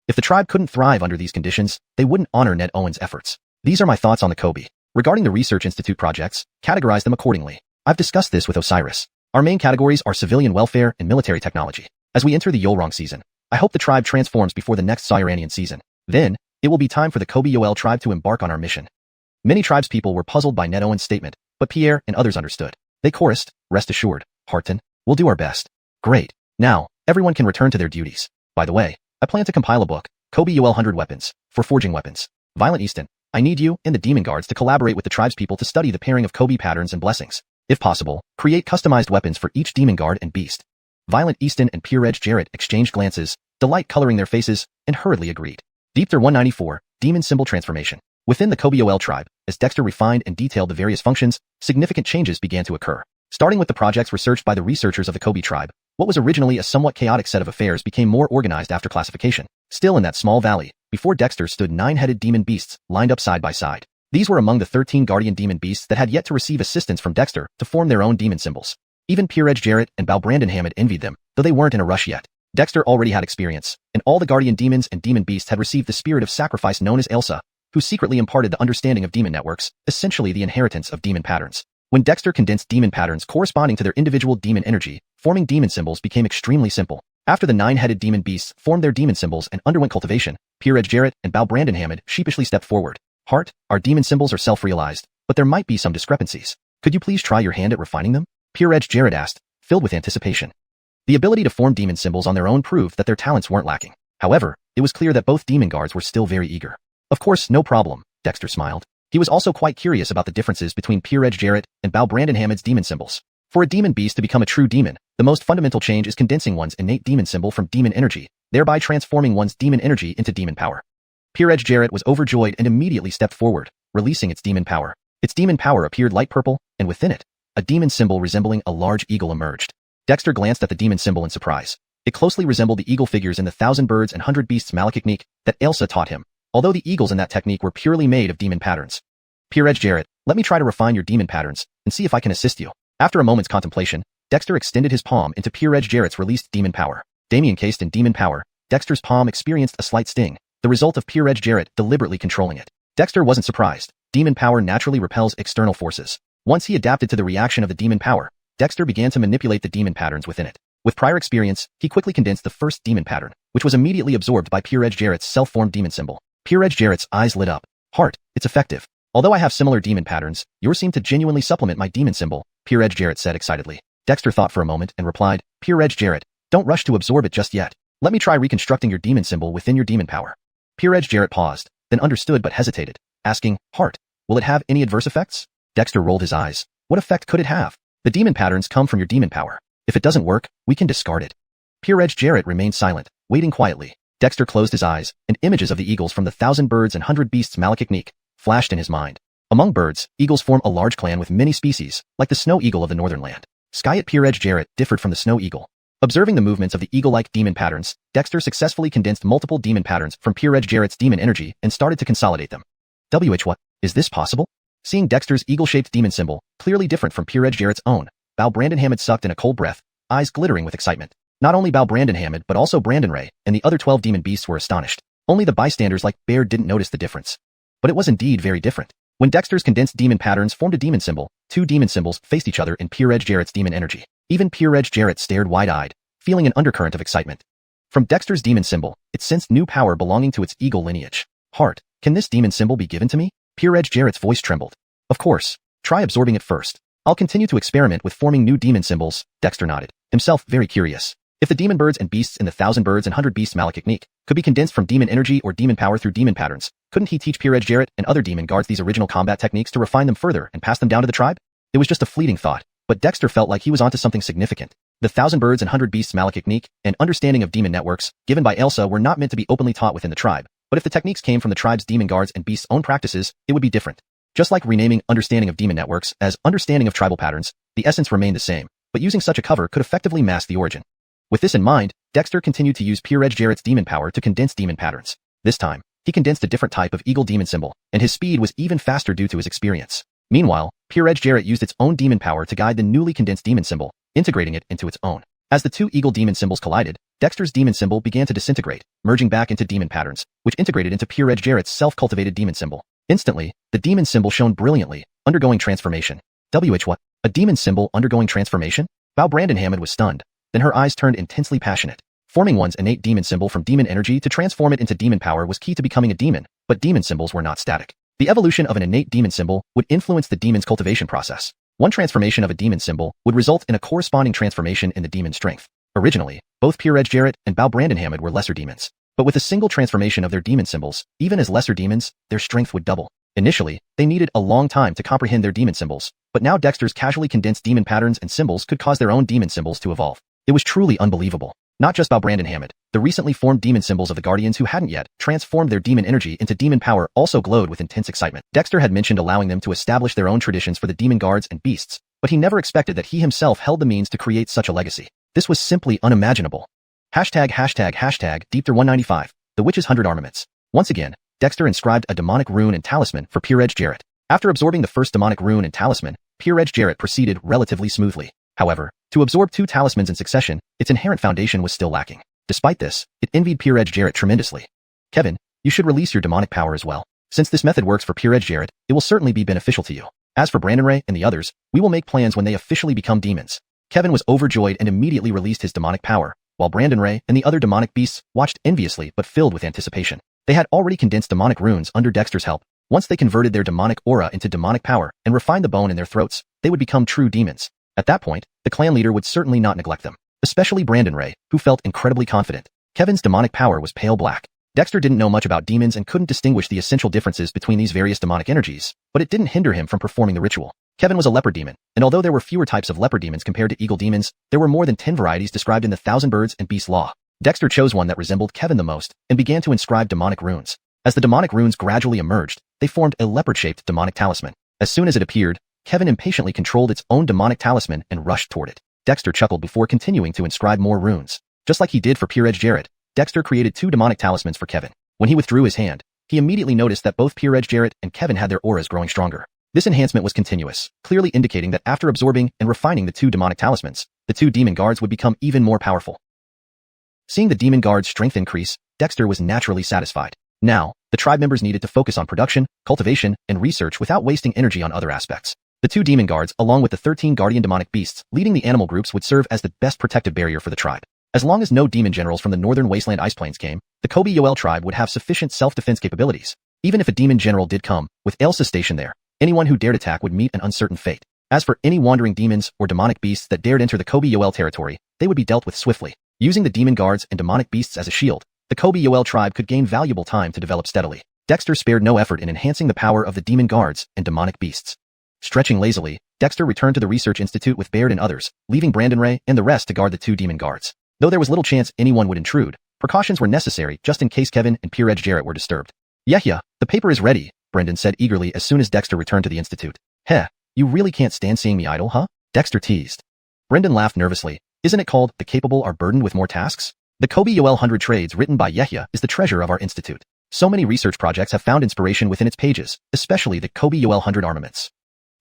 If the tribe couldn't thrive under these conditions, they wouldn't honor Ned Owen's efforts. These are my thoughts on the Kobe. Regarding the Research Institute projects, categorize them accordingly. I've discussed this with Osiris. Our main categories are civilian welfare and military technology. As we enter the Yolrong season, I hope the tribe transforms before the next Sauranian season. Then, it will be time for the Kobe Yoel tribe to embark on our mission. Many tribespeople were puzzled by Ned Owen's statement, but Pierre and others understood. They chorused, rest assured, Harton, we'll do our best. Great. Now, everyone can return to their duties. By the way, I plan to compile a book, Kobe Yoel 100 Weapons, for forging weapons. Violent Easton, I need you and the demon guards to collaborate with the tribespeople to study the pairing of Kobe patterns and blessings. If possible, create customized weapons for each demon guard and beast. Violent Easton and Peerage Jarrett exchanged glances, delight coloring their faces, and hurriedly agreed. Deepter 194, Demon Symbol Transformation. Within the Kobe Yoel tribe, as Dexter refined and detailed the various functions, significant changes began to occur. Starting with the projects researched by the researchers of the Kobe tribe, what was originally a somewhat chaotic set of affairs became more organized after classification. Still in that small valley, before Dexter stood 9-headed demon beasts, lined up side by side. These were among the 13 guardian demon beasts that had yet to receive assistance from Dexter to form their own demon symbols. Even Peerage Jarrett and Balbrandon Hammond envied them, though they weren't in a rush yet. Dexter already had experience, and all the guardian demons and demon beasts had received the spirit of sacrifice known as Elsa, who secretly imparted the understanding of demon networks, essentially the inheritance of demon patterns. When Dexter condensed demon patterns corresponding to their individual demon energy, forming demon symbols became extremely simple. After the 9-headed demon beasts formed their demon symbols and underwent cultivation, Peerage Jarrett and Balbrandon Hammond sheepishly stepped forward. Heart, our demon symbols are self-realized, but there might be some discrepancies. Could you please try your hand at refining them? Peerage Jarrett asked, filled with anticipation. The ability to form demon symbols on their own proved that their talents weren't lacking. However, it was clear that both demon guards were still very eager. Of course, no problem, Dexter smiled. He was also quite curious about the differences between Peerage Jarrett and Balbrandon Hammond's demon symbols. For a demon beast to become a true demon, the most fundamental change is condensing one's innate demon symbol from demon energy, thereby transforming one's demon energy into demon power. Peer-Edge Jarrett was overjoyed and immediately stepped forward, releasing its demon power. Its demon power appeared light purple, and within it, a demon symbol resembling a large eagle emerged. Dexter glanced at the demon symbol in surprise. It closely resembled the eagle figures in the Thousand Birds and Hundred Beasts Malak technique that Elsa taught him, although the eagles in that technique were purely made of demon patterns. Peer-Edge Jarrett, let me try to refine your demon patterns and see if I can assist you. After a moment's contemplation, Dexter extended his palm into Peer-Edge Jarrett's released demon power. Encased in demon power, Dexter's palm experienced a slight sting, the result of Peer-Edge Jarrett deliberately controlling it. Dexter wasn't surprised. Demon power naturally repels external forces. Once he adapted to the reaction of the demon power, Dexter began to manipulate the demon patterns within it. With prior experience, he quickly condensed the first demon pattern, which was immediately absorbed by Peer-Edge Jarrett's self-formed demon symbol. Peer-Edge Jarrett's eyes lit up. Heart, it's effective. Although I have similar demon patterns, yours seem to genuinely supplement my demon symbol, Peer-Edge Jarrett said excitedly. Dexter thought for a moment and replied, Peer-Edge Jarrett, don't rush to absorb it just yet. Let me try reconstructing your demon symbol within your demon power. Peer-Edge Jarrett paused, then understood but hesitated, asking, Heart, will it have any adverse effects? Dexter rolled his eyes. What effect could it have? The demon patterns come from your demon power. If it doesn't work, we can discard it. Peer-Edge Jarrett remained silent, waiting quietly. Dexter closed his eyes, and images of the eagles from the Thousand Birds and Hundred Beasts Malak technique flashed in his mind. Among birds, eagles form a large clan with many species, like the snow eagle of the northern land. Sky at Peer-Edge Jarrett differed from the snow eagle. Observing the movements of the eagle-like demon patterns, Dexter successfully condensed multiple demon patterns from Peer-Edge Jarrett's demon energy and started to consolidate them. What? Is this possible? Seeing Dexter's eagle-shaped demon symbol, clearly different from Peer-Edge Jarrett's own, Bao Brandon Hammond sucked in a cold breath, eyes glittering with excitement. Not only Bao Brandon Hammond but also Brandon Ray and the other 12 demon beasts were astonished. Only the bystanders like Bear didn't notice the difference. But it was indeed very different. When Dexter's condensed demon patterns formed a demon symbol, two demon symbols faced each other in Peer-Edge Jarrett's demon energy. Even Peer-Edge Jarrett stared wide-eyed, feeling an undercurrent of excitement. From Dexter's demon symbol, it sensed new power belonging to its eagle lineage. Heart, can this demon symbol be given to me? Peer-Edge Jarrett's voice trembled. Of course. Try absorbing it first. I'll continue to experiment with forming new demon symbols, Dexter nodded, himself very curious. If the demon birds and beasts in the Thousand Birds and Hundred Beasts Malak technique could be condensed from demon energy or demon power through demon patterns, couldn't he teach Peer-Edge Jarrett and other demon guards these original combat techniques to refine them further and pass them down to the tribe? It was just a fleeting thought, but Dexter felt like he was onto something significant. The Thousand Birds and Hundred Beasts Malak technique and understanding of demon networks given by Elsa were not meant to be openly taught within the tribe, but if the techniques came from the tribe's demon guards and beasts' own practices, it would be different. Just like renaming understanding of demon networks as understanding of tribal patterns, the essence remained the same, but using such a cover could effectively mask the origin. With this in mind, Dexter continued to use Peer-Edge Jarrett's demon power to condense demon patterns. This time, he condensed a different type of eagle demon symbol, and his speed was even faster due to his experience. Meanwhile, Peer-Edge Jarrett used its own demon power to guide the newly condensed demon symbol, integrating it into its own. As the two eagle demon symbols collided, Dexter's demon symbol began to disintegrate, merging back into demon patterns, which integrated into Peer-Edge Jarrett's self-cultivated demon symbol. Instantly, the demon symbol shone brilliantly, undergoing transformation. What? A demon symbol undergoing transformation? Bao Brandon Hammond was stunned. Then her eyes turned intensely passionate. Forming one's innate demon symbol from demon energy to transform it into demon power was key to becoming a demon, but demon symbols were not static. The evolution of an innate demon symbol would influence the demon's cultivation process. One transformation of a demon symbol would result in a corresponding transformation in the demon's strength. Originally, both Peer-Edge Jarrett and Bao Brandon Hammond were lesser demons. But with a single transformation of their demon symbols, even as lesser demons, their strength would double. Initially, they needed a long time to comprehend their demon symbols, but now Dexter's casually condensed demon patterns and symbols could cause their own demon symbols to evolve. It was truly unbelievable. Not just Bao Brandon Hammond, the recently formed demon symbols of the Guardians who hadn't yet transformed their demon energy into demon power also glowed with intense excitement. Dexter had mentioned allowing them to establish their own traditions for the demon guards and beasts, but he never expected that he himself held the means to create such a legacy. This was simply unimaginable. #Deepter195, the Witch's 100 Armaments. Once again, Dexter inscribed a demonic rune and talisman for Peer-Edge Jarrett. After absorbing the first demonic rune and talisman, Peer-Edge Jarrett proceeded relatively smoothly. However, to absorb two talismans in succession, its inherent foundation was still lacking. Despite this, it envied Peer-Edge Jarrett tremendously. Kevin, you should release your demonic power as well. Since this method works for Peer-Edge Jarrett, it will certainly be beneficial to you. As for Brandon Ray and the others, we will make plans when they officially become demons. Kevin was overjoyed and immediately released his demonic power, while Brandon Ray and the other demonic beasts watched enviously but filled with anticipation. They had already condensed demonic runes under Dexter's help. Once they converted their demonic aura into demonic power and refined the bone in their throats, they would become true demons. At that point, the clan leader would certainly not neglect them, especially Brandon Ray, who felt incredibly confident. Kevin's demonic power was pale black. Dexter didn't know much about demons and couldn't distinguish the essential differences between these various demonic energies, but it didn't hinder him from performing the ritual. Kevin was a leopard demon, and although there were fewer types of leopard demons compared to eagle demons, there were more than 10 varieties described in the Thousand Birds and Beasts Law. Dexter chose one that resembled Kevin the most and began to inscribe demonic runes. As the demonic runes gradually emerged, they formed a leopard-shaped demonic talisman. As soon as it appeared, Kevin impatiently controlled its own demonic talisman and rushed toward it. Dexter chuckled before continuing to inscribe more runes. Just like he did for Peer-Edge Jarrett, Dexter created 2 demonic talismans for Kevin. When he withdrew his hand, he immediately noticed that both Peer-Edge Jarrett and Kevin had their auras growing stronger. This enhancement was continuous, clearly indicating that after absorbing and refining the 2 demonic talismans, the 2 demon guards would become even more powerful. Seeing the demon guard's strength increase, Dexter was naturally satisfied. Now, the tribe members needed to focus on production, cultivation, and research without wasting energy on other aspects. The 2 demon guards, along with the 13 guardian demonic beasts leading the animal groups, would serve as the best protective barrier for the tribe. As long as no demon generals from the northern wasteland ice plains came, the Kobe-Yoel tribe would have sufficient self-defense capabilities. Even if a demon general did come, with Elsa stationed there, anyone who dared attack would meet an uncertain fate. As for any wandering demons or demonic beasts that dared enter the Kobe-Yoel territory, they would be dealt with swiftly. Using the demon guards and demonic beasts as a shield, the Kobe-Yoel tribe could gain valuable time to develop steadily. Dexter spared no effort in enhancing the power of the demon guards and demonic beasts. Stretching lazily, Dexter returned to the research institute with Baird and others, leaving Brandon Ray and the rest to guard the 2 demon guards. Though there was little chance anyone would intrude, precautions were necessary just in case Kevin and Peer-Edge Jarrett were disturbed. "Yeah, the paper is ready," Brendan said eagerly as soon as Dexter returned to the institute. "Heh, you really can't stand seeing me idle, huh?" Dexter teased. Brendan laughed nervously. "Isn't it called The Capable Are Burdened with More Tasks?" The Kobe-Yoel 100 Trades written by Yehia is the treasure of our institute. So many research projects have found inspiration within its pages, especially the Kobe-Yoel 100 armaments.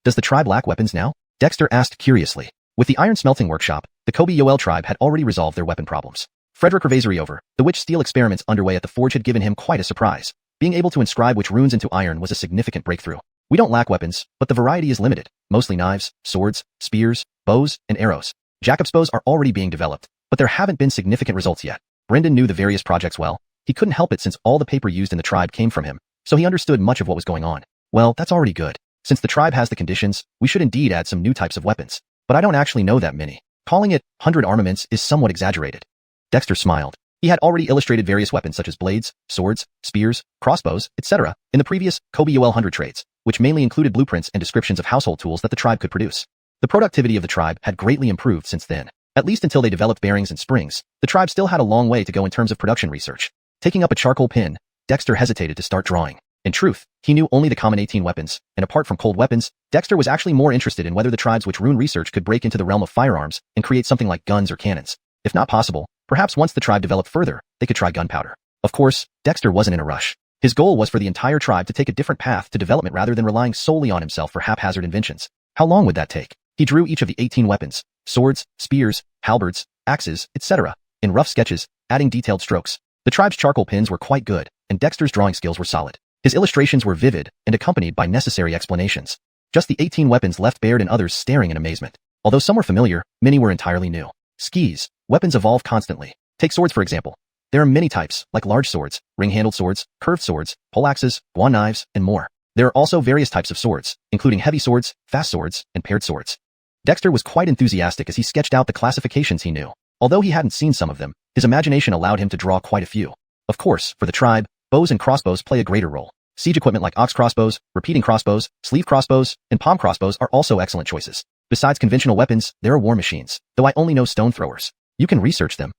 "Does the tribe lack weapons now?" Dexter asked curiously. With the iron smelting workshop, the Kobe-Yoel tribe had already resolved their weapon problems. Frederick Ravasery over, the witch steel experiments underway at the forge had given him quite a surprise. Being able to inscribe witch runes into iron was a significant breakthrough. "We don't lack weapons, but the variety is limited, mostly knives, swords, spears, bows, and arrows. Jacob's bows are already being developed, but there haven't been significant results yet." Brendan knew the various projects well. He couldn't help it since all the paper used in the tribe came from him, so he understood much of what was going on. "Well, that's already good. Since the tribe has the conditions, we should indeed add some new types of weapons. But I don't actually know that many. Calling it 100 armaments is somewhat exaggerated." Dexter smiled. He had already illustrated various weapons such as blades, swords, spears, crossbows, etc. in the previous Kobe-Yoel 100 Trades, which mainly included blueprints and descriptions of household tools that the tribe could produce. The productivity of the tribe had greatly improved since then. At least until they developed bearings and springs, the tribe still had a long way to go in terms of production research. Taking up a charcoal pen, Dexter hesitated to start drawing. In truth, he knew only the common 18 weapons, and apart from cold weapons, Dexter was actually more interested in whether the tribe's witch rune research could break into the realm of firearms and create something like guns or cannons. If not possible, perhaps once the tribe developed further, they could try gunpowder. Of course, Dexter wasn't in a rush. His goal was for the entire tribe to take a different path to development rather than relying solely on himself for haphazard inventions. How long would that take? He drew each of the 18 weapons, swords, spears, halberds, axes, etc., in rough sketches, adding detailed strokes. The tribe's charcoal pens were quite good, and Dexter's drawing skills were solid. His illustrations were vivid and accompanied by necessary explanations. Just the 18 weapons left Baird and others staring in amazement. Although some were familiar, many were entirely new. Skis. Weapons evolve constantly. Take swords for example. There are many types, like large swords, ring-handled swords, curved swords, poleaxes, xuanhuan knives, and more. There are also various types of swords, including heavy swords, fast swords, and paired swords. Dexter was quite enthusiastic as he sketched out the classifications he knew. Although he hadn't seen some of them, his imagination allowed him to draw quite a few. Of course, for the tribe, bows and crossbows play a greater role. Siege equipment like ox crossbows, repeating crossbows, sleeve crossbows, and palm crossbows are also excellent choices. Besides conventional weapons, there are war machines, though I only know stone throwers. You can research them.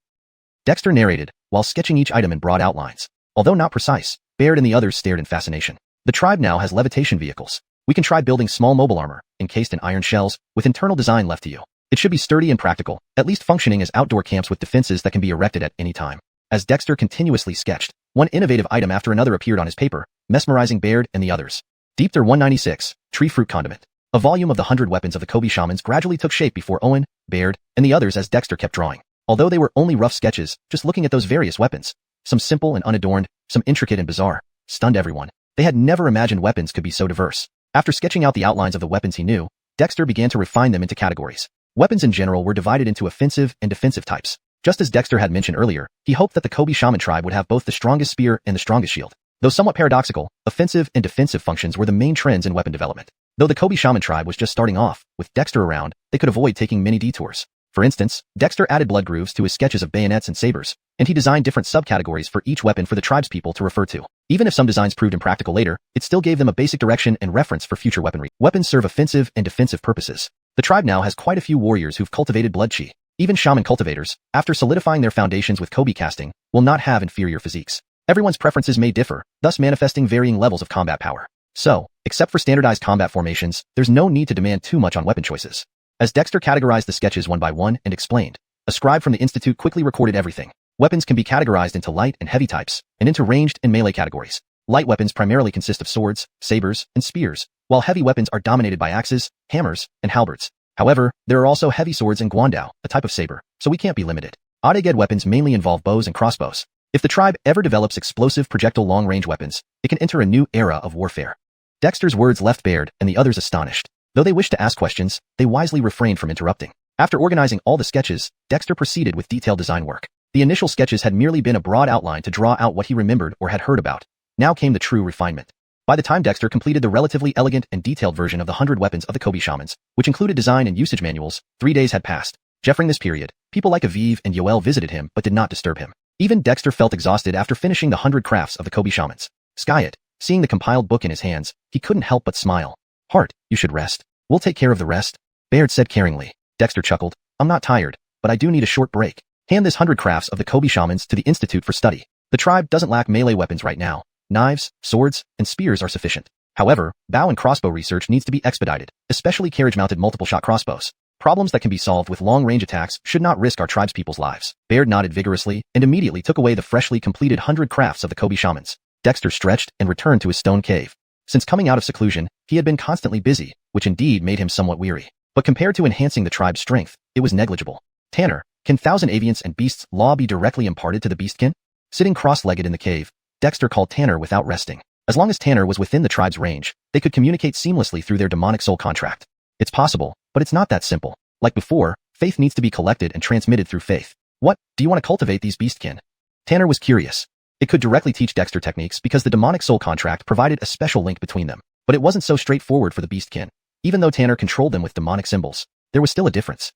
Dexter narrated, while sketching each item in broad outlines. Although not precise, Baird and the others stared in fascination. The tribe now has levitation vehicles. We can try building small mobile armor, encased in iron shells, with internal design left to you. It should be sturdy and practical, at least functioning as outdoor camps with defenses that can be erected at any time. As Dexter continuously sketched, one innovative item after another appeared on his paper, mesmerizing Baird and the others. Deepther 196, Tree Fruit Condiment. A volume of the 100 weapons of the Kobe shamans gradually took shape before Owen, Baird, and the others as Dexter kept drawing. Although they were only rough sketches, just looking at those various weapons, some simple and unadorned, some intricate and bizarre, stunned everyone. They had never imagined weapons could be so diverse. After sketching out the outlines of the weapons he knew, Dexter began to refine them into categories. Weapons in general were divided into offensive and defensive types. Just as Dexter had mentioned earlier, he hoped that the Kobe shaman tribe would have both the strongest spear and the strongest shield. Though somewhat paradoxical, offensive and defensive functions were the main trends in weapon development. Though the Kobe shaman tribe was just starting off, with Dexter around, they could avoid taking many detours. For instance, Dexter added blood grooves to his sketches of bayonets and sabers, and he designed different subcategories for each weapon for the tribespeople to refer to. Even if some designs proved impractical later, it still gave them a basic direction and reference for future weaponry. Weapons serve offensive and defensive purposes. The tribe now has quite a few warriors who've cultivated blood qi. Even shaman cultivators, after solidifying their foundations with Kobe casting, will not have inferior physiques. Everyone's preferences may differ, thus manifesting varying levels of combat power. So, except for standardized combat formations, there's no need to demand too much on weapon choices. As Dexter categorized the sketches one by one and explained, a scribe from the Institute quickly recorded everything. Weapons can be categorized into light and heavy types, and into ranged and melee categories. Light weapons primarily consist of swords, sabers, and spears, while heavy weapons are dominated by axes, hammers, and halberds. However, there are also heavy swords and guandao, a type of saber, so we can't be limited. Adeged weapons mainly involve bows and crossbows. If the tribe ever develops explosive projectile long-range weapons, it can enter a new era of warfare. Dexter's words left Baird and the others astonished. Though they wished to ask questions, they wisely refrained from interrupting. After organizing all the sketches, Dexter proceeded with detailed design work. The initial sketches had merely been a broad outline to draw out what he remembered or had heard about. Now came the true refinement. By the time Dexter completed the relatively elegant and detailed version of the 100 weapons of the Kobe shamans, which included design and usage manuals, 3 days had passed. During this period, people like Aviv and Yoel visited him but did not disturb him. Even Dexter felt exhausted after finishing the 100 crafts of the Kobe shamans. Skyet, seeing the compiled book in his hands, he couldn't help but smile. Hart, you should rest. We'll take care of the rest. Baird said caringly. Dexter chuckled. I'm not tired, but I do need a short break. Hand this 100 crafts of the Kobe shamans to the Institute for study. The tribe doesn't lack melee weapons right now. Knives, swords, and spears are sufficient. However, bow and crossbow research needs to be expedited, especially carriage-mounted multiple-shot crossbows. Problems that can be solved with long-range attacks should not risk our tribespeople's lives. Baird nodded vigorously and immediately took away the freshly completed 100 crafts of the Kobe shamans. Dexter stretched and returned to his stone cave. Since coming out of seclusion, he had been constantly busy, which indeed made him somewhat weary. But compared to enhancing the tribe's strength, it was negligible. Tanner, can thousand avians and beasts' law be directly imparted to the beastkin? Sitting cross-legged in the cave, Dexter called Tanner without resting. As long as Tanner was within the tribe's range, they could communicate seamlessly through their demonic soul contract. It's possible, but it's not that simple. Like before, faith needs to be collected and transmitted through faith. What, do you want to cultivate these beastkin? Tanner was curious. It could directly teach Dexter techniques because the demonic soul contract provided a special link between them. But it wasn't so straightforward for the beastkin. Even though Tanner controlled them with demonic symbols, there was still a difference.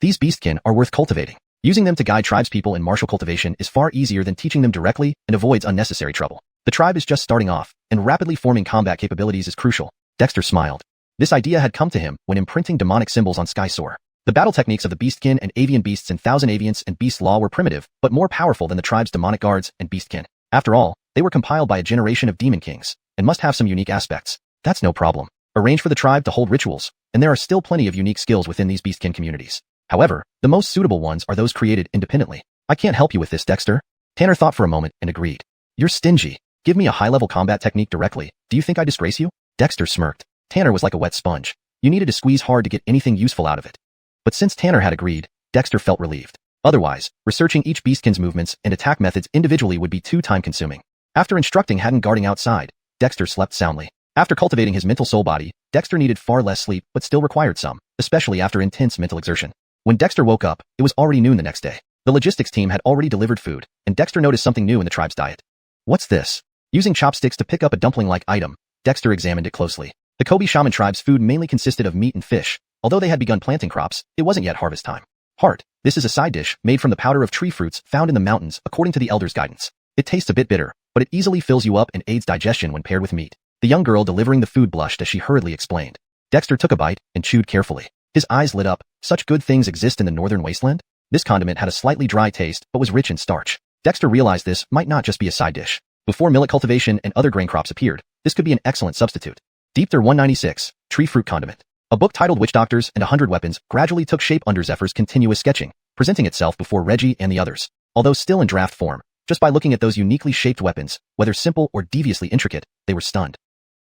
These beastkin are worth cultivating. Using them to guide tribespeople in martial cultivation is far easier than teaching them directly and avoids unnecessary trouble. The tribe is just starting off, and rapidly forming combat capabilities is crucial. Dexter smiled. This idea had come to him when imprinting demonic symbols on Skysoar. The battle techniques of the beastkin and avian beasts in Thousand Avians and Beasts Law were primitive, but more powerful than the tribe's demonic guards and beastkin. After all, they were compiled by a generation of demon kings, and must have some unique aspects. That's no problem. Arrange for the tribe to hold rituals, and there are still plenty of unique skills within these beastkin communities. However, the most suitable ones are those created independently. I can't help you with this, Dexter. Tanner thought for a moment and agreed. You're stingy. Give me a high-level combat technique directly. Do you think I disgrace you? Dexter smirked. Tanner was like a wet sponge. You needed to squeeze hard to get anything useful out of it. But since Tanner had agreed, Dexter felt relieved. Otherwise, researching each beastkin's movements and attack methods individually would be too time-consuming. After instructing Haddon guarding outside, Dexter slept soundly. After cultivating his mental soul body, Dexter needed far less sleep but still required some, especially after intense mental exertion. When Dexter woke up, it was already noon the next day. The logistics team had already delivered food, and Dexter noticed something new in the tribe's diet. What's this? Using chopsticks to pick up a dumpling-like item, Dexter examined it closely. The Kobe shaman tribe's food mainly consisted of meat and fish. Although they had begun planting crops, it wasn't yet harvest time. Hart, this is a side dish made from the powder of tree fruits found in the mountains according to the elder's guidance. It tastes a bit bitter, but it easily fills you up and aids digestion when paired with meat. The young girl delivering the food blushed as she hurriedly explained. Dexter took a bite and chewed carefully. His eyes lit up. Such good things exist in the northern wasteland? This condiment had a slightly dry taste but was rich in starch. Dexter realized this might not just be a side dish. Before millet cultivation and other grain crops appeared, this could be an excellent substitute. Deepther 196, Tree Fruit Condiment. A book titled Witch Doctors and 100 Weapons gradually took shape under Zephyr's continuous sketching, presenting itself before Reggie and the others. Although still in draft form, just by looking at those uniquely shaped weapons, whether simple or deviously intricate, they were stunned.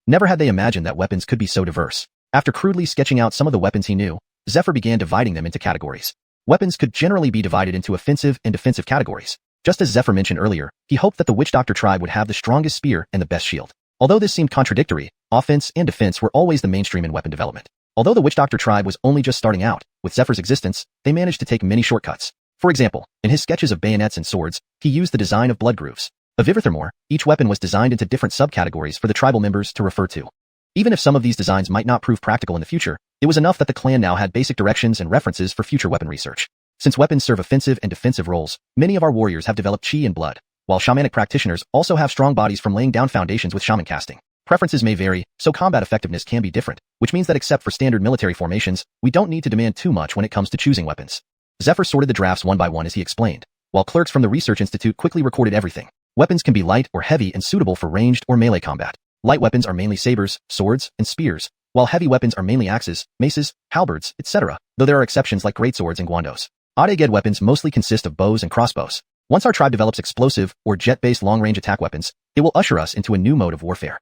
Never had they imagined that weapons could be so diverse. After crudely sketching out some of the weapons he knew, Zephyr began dividing them into categories. Weapons could generally be divided into offensive and defensive categories. Just as Zephyr mentioned earlier, he hoped that the Witch Doctor tribe would have the strongest spear and the best shield. Although this seemed contradictory, offense and defense were always the mainstream in weapon development. Although the Witch Doctor tribe was only just starting out, with Zephyr's existence, they managed to take many shortcuts. For example, in his sketches of bayonets and swords, he used the design of blood grooves. Furthermore, each weapon was designed into different subcategories for the tribal members to refer to. Even if some of these designs might not prove practical in the future, It was enough that the clan now had basic directions and references for future weapon research. Since weapons serve offensive and defensive roles, many of our warriors have developed chi and blood, while shamanic practitioners also have strong bodies from laying down foundations with shaman casting. Preferences may vary, so combat effectiveness can be different, which means that except for standard military formations, we don't need to demand too much when it comes to choosing weapons. Zephyr sorted the drafts one by one as he explained, while clerks from the Research Institute quickly recorded everything. Weapons can be light or heavy and suitable for ranged or melee combat. Light weapons are mainly sabers, swords, and spears, while heavy weapons are mainly axes, maces, halberds, etc., though there are exceptions like greatswords and guandos. Adeged weapons mostly consist of bows and crossbows. Once our tribe develops explosive or jet-based long-range attack weapons, it will usher us into a new mode of warfare.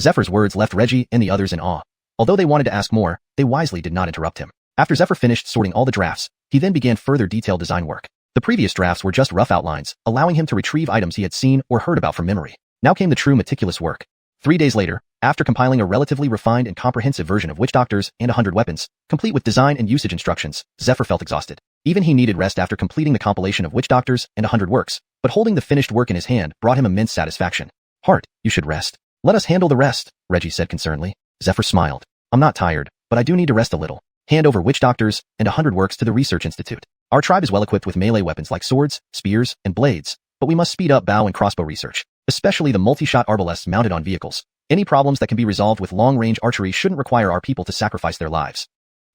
Zephyr's words left Reggie and the others in awe. Although they wanted to ask more, they wisely did not interrupt him. After Zephyr finished sorting all the drafts, he then began further detailed design work. The previous drafts were just rough outlines, allowing him to retrieve items he had seen or heard about from memory. Now came the true meticulous work. 3 days later, after compiling a relatively refined and comprehensive version of witch doctors and 100 weapons, complete with design and usage instructions, Zephyr felt exhausted. Even he needed rest after completing the compilation of witch doctors and 100 works, but holding the finished work in his hand brought him immense satisfaction. Heart, you should rest. Let us handle the rest, Reggie said concernedly. Zephyr smiled. I'm not tired, but I do need to rest a little. Hand over witch doctors and 100 works to the Research Institute. Our tribe is well equipped with melee weapons like swords, spears, and blades, but we must speed up bow and crossbow research, especially the multi-shot arbalests mounted on vehicles. Any problems that can be resolved with long-range archery shouldn't require our people to sacrifice their lives.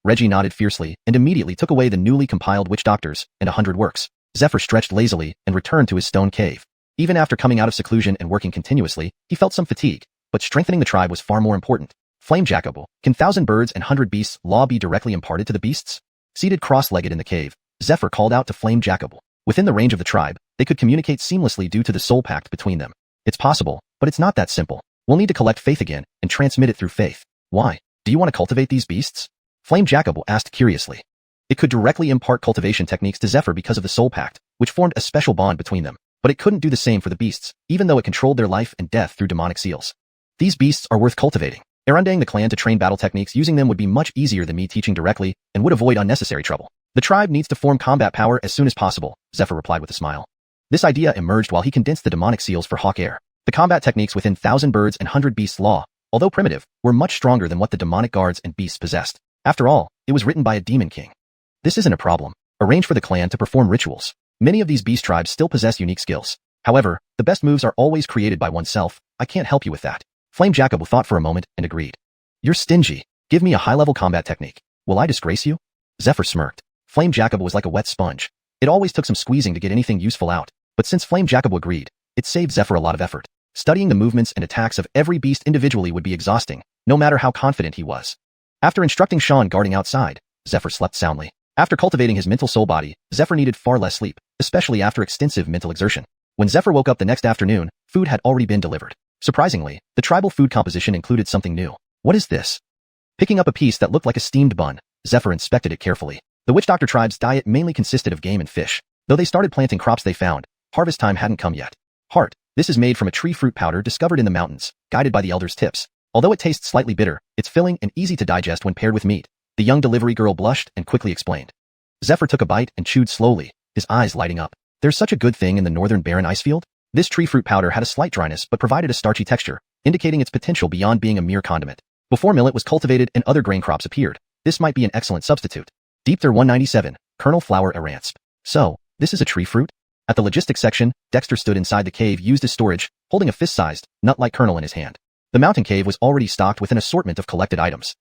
Reggie nodded fiercely and immediately took away the newly compiled witch doctors and 100 works. Zephyr stretched lazily and returned to his stone cave. Even after coming out of seclusion and working continuously, he felt some fatigue, but strengthening the tribe was far more important. Flame Jacobo, can 1,000 birds and 100 beasts law be directly imparted to the beasts? Seated cross-legged in the cave, Zephyr called out to Flame Jacobo. Within the range of the tribe, they could communicate seamlessly due to the soul pact between them. It's possible, but it's not that simple. We'll need to collect faith again and transmit it through faith. Why? Do you want to cultivate these beasts? Flame Jacobo asked curiously. It could directly impart cultivation techniques to Zephyr because of the soul pact, which formed a special bond between them, but it couldn't do the same for the beasts, even though it controlled their life and death through demonic seals. These beasts are worth cultivating. Erundang the clan to train battle techniques using them would be much easier than me teaching directly and would avoid unnecessary trouble. The tribe needs to form combat power as soon as possible, Zephyr replied with a smile. This idea emerged while he condensed the demonic seals for Hawk Air. The combat techniques within 1,000 birds and 100 beasts law, although primitive, were much stronger than what the demonic guards and beasts possessed. After all, it was written by a demon king. This isn't a problem. Arrange for the clan to perform rituals. Many of these beast tribes still possess unique skills. However, the best moves are always created by oneself. I can't help you with that. Flame Jacobo thought for a moment and agreed. You're stingy. Give me a high-level combat technique. Will I disgrace you? Zephyr smirked. Flame Jacobo was like a wet sponge. It always took some squeezing to get anything useful out, but since Flame Jacobo agreed, it saved Zephyr a lot of effort. Studying the movements and attacks of every beast individually would be exhausting, no matter how confident he was. After instructing Sean guarding outside, Zephyr slept soundly. After cultivating his mental soul body, Zephyr needed far less sleep, especially after extensive mental exertion. When Zephyr woke up the next afternoon, food had already been delivered. Surprisingly, the tribal food composition included something new. What is this? Picking up a piece that looked like a steamed bun, Zephyr inspected it carefully. The Witch Doctor tribe's diet mainly consisted of game and fish. Though they started planting crops they found, harvest time hadn't come yet. Heart, this is made from a tree fruit powder discovered in the mountains, guided by the elders' tips. Although it tastes slightly bitter, it's filling and easy to digest when paired with meat. The young delivery girl blushed and quickly explained. Zephyr took a bite and chewed slowly, his eyes lighting up. There's such a good thing in the northern barren icefield? This tree fruit powder had a slight dryness but provided a starchy texture, indicating its potential beyond being a mere condiment. Before millet was cultivated and other grain crops appeared, this might be an excellent substitute. Deepther 197, kernel flour aransp. So, this is a tree fruit? At the logistics section, Dexter stood inside the cave used as storage, holding a fist-sized, nut-like kernel in his hand. The mountain cave was already stocked with an assortment of collected items.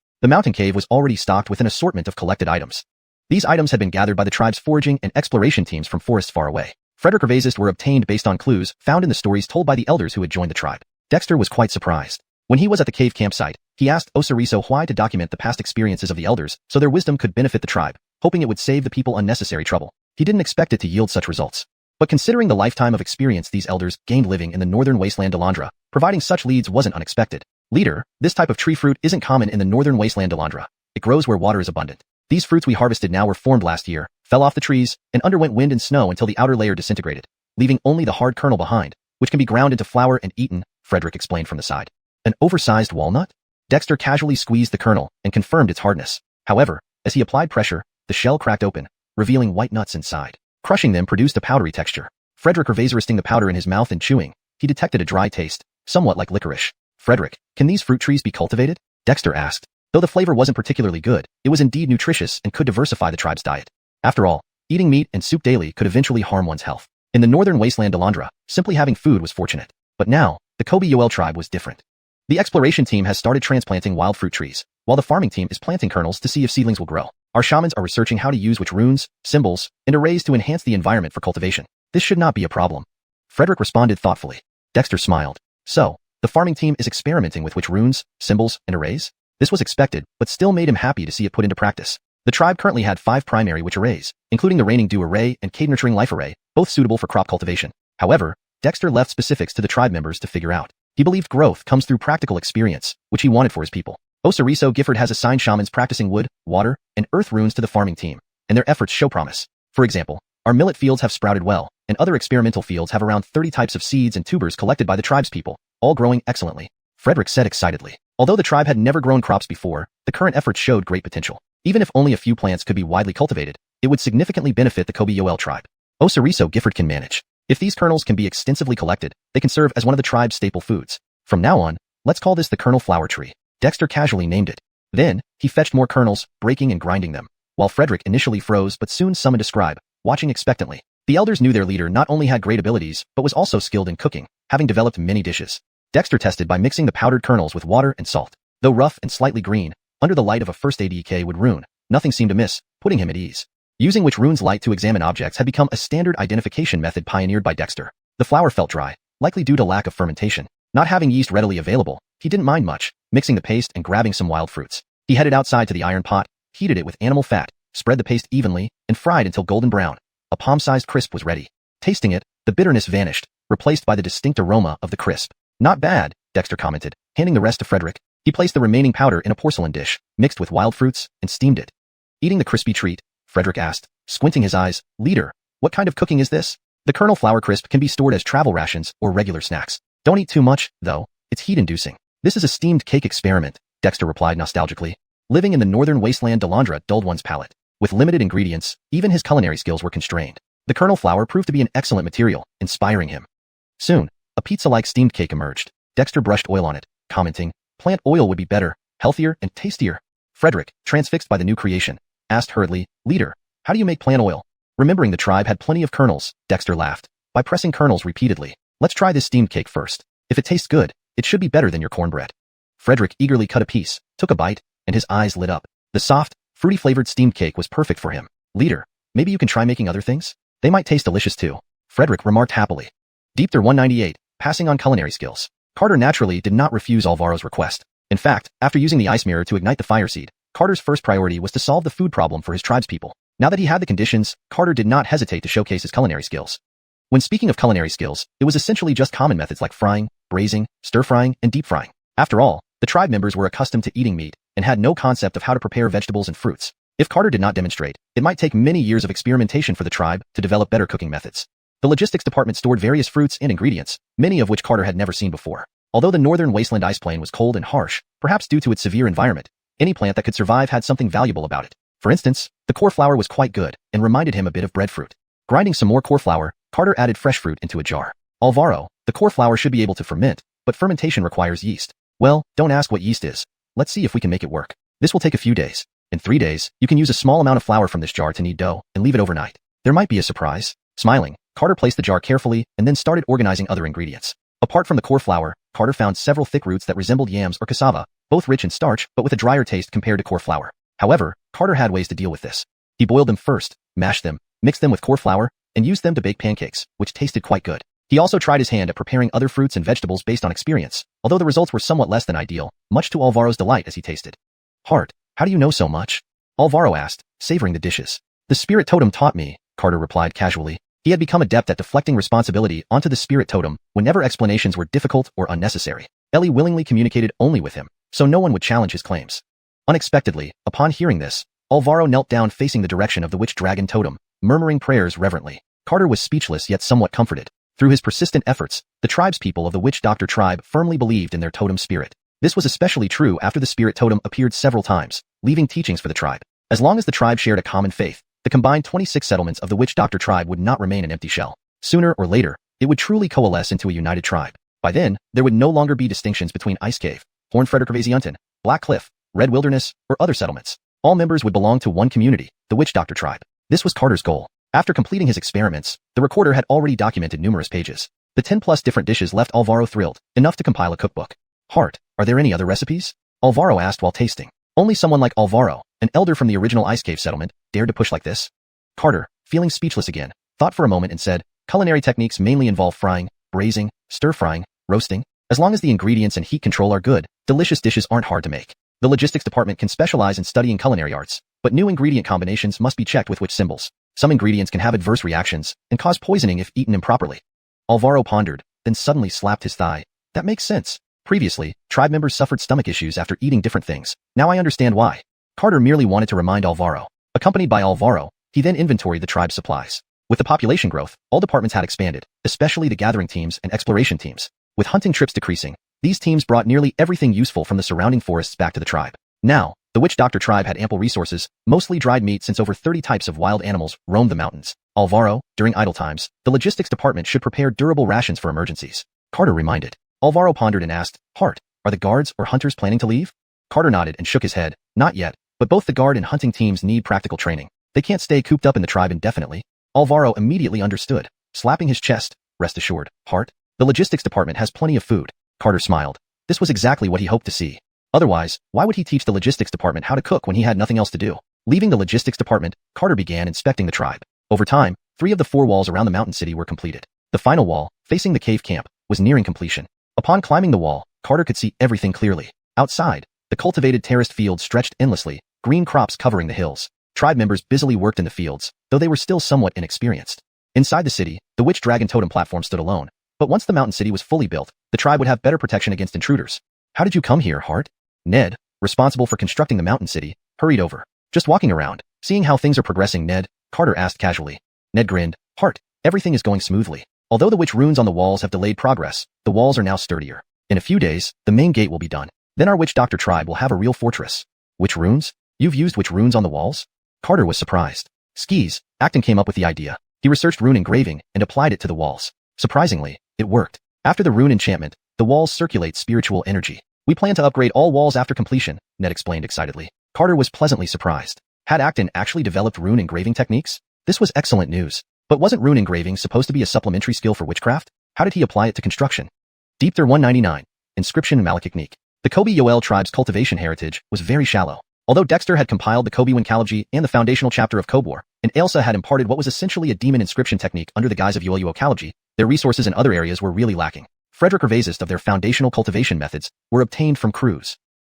These items had been gathered by the tribe's foraging and exploration teams from forests far away. Frederick Hervases were obtained based on clues found in the stories told by the elders who had joined the tribe. Dexter was quite surprised. When he was at the cave campsite, he asked Osiriso why to document the past experiences of the elders so their wisdom could benefit the tribe, hoping it would save the people unnecessary trouble. He didn't expect it to yield such results. But considering the lifetime of experience these elders gained living in the northern wasteland Delandra, providing such leads wasn't unexpected. Leader, this type of tree fruit isn't common in the northern wasteland Delandra. It grows where water is abundant. These fruits we harvested now were formed last year, fell off the trees, and underwent wind and snow until the outer layer disintegrated, leaving only the hard kernel behind, which can be ground into flour and eaten, Frederick explained from the side. An oversized walnut? Dexter casually squeezed the kernel and confirmed its hardness. However, as he applied pressure, the shell cracked open, revealing white nuts inside. Crushing them produced a powdery texture. Frederick Hervase resting the powder in his mouth and chewing, he detected a dry taste, somewhat like licorice. Frederick, can these fruit trees be cultivated? Dexter asked. Though the flavor wasn't particularly good, it was indeed nutritious and could diversify the tribe's diet. After all, eating meat and soup daily could eventually harm one's health. In the northern wasteland Delandra, simply having food was fortunate. But now, the Kobe-Yoel tribe was different. The exploration team has started transplanting wild fruit trees, while the farming team is planting kernels to see if seedlings will grow. Our shamans are researching how to use which runes, symbols, and arrays to enhance the environment for cultivation. This should not be a problem. Frederick responded thoughtfully. Dexter smiled. So, the farming team is experimenting with which runes, symbols, and arrays? This was expected, but still made him happy to see it put into practice. The tribe currently had 5 primary witch arrays, including the Raining Dew array and Cade Nurturing Life array, both suitable for crop cultivation. However, Dexter left specifics to the tribe members to figure out. He believed growth comes through practical experience, which he wanted for his people. Osiriso Gifford has assigned shamans practicing wood, water, and earth runes to the farming team, and their efforts show promise. For example, our millet fields have sprouted well, and other experimental fields have around 30 types of seeds and tubers collected by the tribe's people, all growing excellently. Frederick said excitedly. Although the tribe had never grown crops before, the current efforts showed great potential. Even if only a few plants could be widely cultivated, it would significantly benefit the Kobe-Yoel tribe. Osiriso Gifford can manage. If these kernels can be extensively collected, they can serve as one of the tribe's staple foods. From now on, let's call this the kernel flower tree. Dexter casually named it. Then, he fetched more kernels, breaking and grinding them, while Frederick initially froze but soon summoned a scribe, watching expectantly. The elders knew their leader not only had great abilities, but was also skilled in cooking, having developed many dishes. Dexter tested by mixing the powdered kernels with water and salt. Though rough and slightly green, under the light of a first ADK would rune, nothing seemed amiss, putting him at ease. Using which rune's light to examine objects had become a standard identification method pioneered by Dexter. The flour felt dry, likely due to lack of fermentation. Not having yeast readily available, he didn't mind much, mixing the paste and grabbing some wild fruits. He headed outside to the iron pot, heated it with animal fat, spread the paste evenly, and fried until golden brown. A palm-sized crisp was ready. Tasting it, the bitterness vanished, replaced by the distinct aroma of the crisp. Not bad, Dexter commented, handing the rest to Frederick. He placed the remaining powder in a porcelain dish, mixed with wild fruits, and steamed it. Eating the crispy treat, Frederick asked, squinting his eyes, "Leader, what kind of cooking is this?" The kernel flour crisp can be stored as travel rations or regular snacks. Don't eat too much, though. It's heat-inducing. This is a steamed cake experiment, Dexter replied nostalgically. Living in the northern wasteland Delandra dulled one's palate. With limited ingredients, even his culinary skills were constrained. The kernel flour proved to be an excellent material, inspiring him. Soon, a pizza-like steamed cake emerged. Dexter brushed oil on it, commenting, "Plant oil would be better, healthier, and tastier." Frederick, transfixed by the new creation, asked hurriedly, "Leader, how do you make plant oil?" Remembering the tribe had plenty of kernels, Dexter laughed. "By pressing kernels repeatedly. Let's try this steamed cake first. If it tastes good, it should be better than your cornbread." Frederick eagerly cut a piece, took a bite, and his eyes lit up. The soft, fruity-flavored steamed cake was perfect for him. "Leader, maybe you can try making other things? They might taste delicious too," Frederick remarked happily. Deepter 198, passing on culinary skills. Carter naturally did not refuse Alvaro's request. In fact, after using the ice mirror to ignite the fire seed, Carter's first priority was to solve the food problem for his tribespeople. Now that he had the conditions, Carter did not hesitate to showcase his culinary skills. When speaking of culinary skills, it was essentially just common methods like frying, braising, stir-frying, and deep-frying. After all, the tribe members were accustomed to eating meat and had no concept of how to prepare vegetables and fruits. If Carter did not demonstrate, it might take many years of experimentation for the tribe to develop better cooking methods. The logistics department stored various fruits and ingredients, many of which Carter had never seen before. Although the northern wasteland ice plain was cold and harsh, perhaps due to its severe environment, any plant that could survive had something valuable about it. For instance, the core flour was quite good and reminded him a bit of breadfruit. Grinding some more core flour, Carter added fresh fruit into a jar. "Alvaro, the core flour should be able to ferment, but fermentation requires yeast." "Well, don't ask what yeast is. Let's see if we can make it work. This will take a few days. In 3 days, you can use a small amount of flour from this jar to knead dough and leave it overnight. There might be a surprise." Smiling, Carter placed the jar carefully and then started organizing other ingredients. Apart from the core flour, Carter found several thick roots that resembled yams or cassava, both rich in starch but with a drier taste compared to core flour. However, Carter had ways to deal with this. He boiled them first, mashed them, mixed them with core flour, and used them to bake pancakes, which tasted quite good. He also tried his hand at preparing other fruits and vegetables based on experience, although the results were somewhat less than ideal, much to Alvaro's delight as he tasted. "Hart, how do you know so much?" Alvaro asked, savoring the dishes. "The spirit totem taught me," Carter replied casually. He had become adept at deflecting responsibility onto the spirit totem whenever explanations were difficult or unnecessary. Ellie willingly communicated only with him, so no one would challenge his claims. Unexpectedly, upon hearing this, Alvaro knelt down facing the direction of the witch dragon totem, murmuring prayers reverently. Carter was speechless yet somewhat comforted. Through his persistent efforts, the tribespeople of the witch doctor tribe firmly believed in their totem spirit. This was especially true after the spirit totem appeared several times, leaving teachings for the tribe. As long as the tribe shared a common faith, the combined 26 settlements of the witch doctor tribe would not remain an empty shell. Sooner or later, it would truly coalesce into a united tribe. By then, there would no longer be distinctions between Ice Cave, Horn Frederick Black Cliff, Red Wilderness, or other settlements. All members would belong to one community, the Witch Doctor tribe. This was Carter's goal. After completing his experiments, the recorder had already documented numerous pages. The 10+ different dishes left Alvaro thrilled, enough to compile a cookbook. Hart, are there any other recipes? Alvaro asked while tasting. Only someone like Alvaro, an elder from the original Ice Cave settlement, dared to push like this. Carter, feeling speechless again, thought for a moment and said, culinary techniques mainly involve frying, braising, stir-frying, roasting. As long as the ingredients and heat control are good, delicious dishes aren't hard to make. The logistics department can specialize in studying culinary arts, but new ingredient combinations must be checked with which symbols. Some ingredients can have adverse reactions and cause poisoning if eaten improperly. Alvaro pondered, then suddenly slapped his thigh. That makes sense. Previously, tribe members suffered stomach issues after eating different things. Now I understand why. Carter merely wanted to remind Alvaro. Accompanied by Alvaro, he then inventoried the tribe's supplies. With the population growth, all departments had expanded, especially the gathering teams and exploration teams. With hunting trips decreasing, these teams brought nearly everything useful from the surrounding forests back to the tribe. Now, the Witch Doctor tribe had ample resources, mostly dried meat since over 30 types of wild animals roamed the mountains. Alvaro, during idle times, the logistics department should prepare durable rations for emergencies. Carter reminded. Alvaro pondered and asked, Hart, are the guards or hunters planning to leave? Carter nodded and shook his head. Not yet, but both the guard and hunting teams need practical training. They can't stay cooped up in the tribe indefinitely. Alvaro immediately understood, slapping his chest. Rest assured, Hart, the logistics department has plenty of food. Carter smiled. This was exactly what he hoped to see. Otherwise, why would he teach the logistics department how to cook when he had nothing else to do? Leaving the logistics department, Carter began inspecting the tribe. Over time, 3 of the 4 walls around the mountain city were completed. The final wall, facing the cave camp, was nearing completion. Upon climbing the wall, Carter could see everything clearly. Outside, the cultivated terraced fields stretched endlessly, green crops covering the hills. Tribe members busily worked in the fields, though they were still somewhat inexperienced. Inside the city, the Witch Dragon Totem platform stood alone. But once the mountain city was fully built, the tribe would have better protection against intruders. How did you come here, Hart? Ned, responsible for constructing the mountain city, hurried over. Just walking around, seeing how things are progressing, Ned, Carter asked casually. Ned grinned. Hart, everything is going smoothly. Although the witch runes on the walls have delayed progress, the walls are now sturdier. In a few days, the main gate will be done. Then our Witch Doctor tribe will have a real fortress. Witch runes? You've used witch runes on the walls? Carter was surprised. Skis, Acton came up with the idea. He researched rune engraving and applied it to the walls. Surprisingly, it worked. After the rune enchantment, the walls circulate spiritual energy. We plan to upgrade all walls after completion, Ned explained excitedly. Carter was pleasantly surprised. Had Acton actually developed rune engraving techniques? This was excellent news. But wasn't rune engraving supposed to be a supplementary skill for witchcraft? How did he apply it to construction? Deepther 199. Inscription Malakiknik. The Kobe-Yoel tribe's cultivation heritage was very shallow. Although Dexter had compiled the Kobe-Winkalabji and the foundational chapter of Kobor, and Ailsa had imparted what was essentially a demon inscription technique under the guise of Yoel-Kalabji, their resources in other areas were really lacking. Frederick Hervazist of their foundational cultivation methods were obtained from Croods.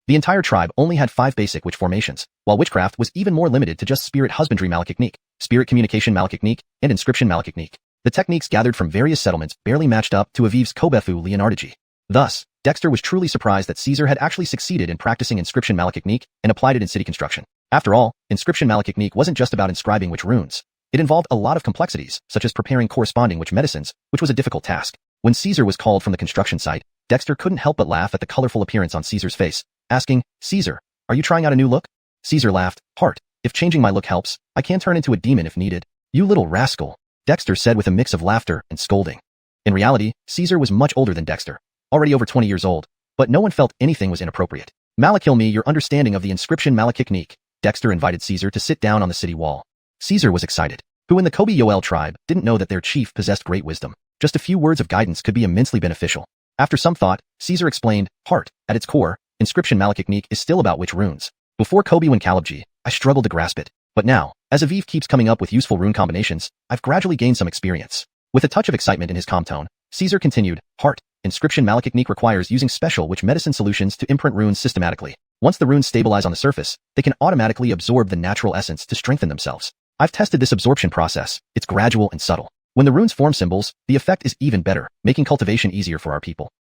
The entire tribe only had 5 basic witch formations, while witchcraft was even more limited to just spirit husbandry Malakiknik, spirit communication Malakiknik, and inscription Malakiknik. The techniques gathered from various settlements barely matched up to Aviv's Kobefu Leonardaji. Thus, Dexter was truly surprised that Caesar had actually succeeded in practicing inscription Malakiknik and applied it in city construction. After all, inscription Malakiknik wasn't just about inscribing witch runes. It involved a lot of complexities, such as preparing corresponding witch medicines, which was a difficult task. When Caesar was called from the construction site, Dexter couldn't help but laugh at the colorful appearance on Caesar's face, asking, Caesar, are you trying out a new look? Caesar laughed. Hart, if changing my look helps, I can turn into a demon if needed. You little rascal, Dexter said with a mix of laughter and scolding. In reality, Caesar was much older than Dexter, already over 20 years old, but no one felt anything was inappropriate. Malakil me your understanding of the inscription Malakiknik. Dexter invited Caesar to sit down on the city wall. Caesar was excited. Who in the Kobe-Yoel tribe didn't know that their chief possessed great wisdom? Just a few words of guidance could be immensely beneficial. After some thought, Caesar explained, Hart, at its core, inscription Malakiknik is still about witch runes. Before Kobe-Winkalabji, I struggled to grasp it. But now, as Aviv keeps coming up with useful rune combinations, I've gradually gained some experience. With a touch of excitement in his calm tone, Caesar continued, Hart, inscription Malakiknik requires using special witch medicine solutions to imprint runes systematically. Once the runes stabilize on the surface, they can automatically absorb the natural essence to strengthen themselves. I've tested this absorption process. It's gradual and subtle. When the runes form symbols, the effect is even better, making cultivation easier for our people.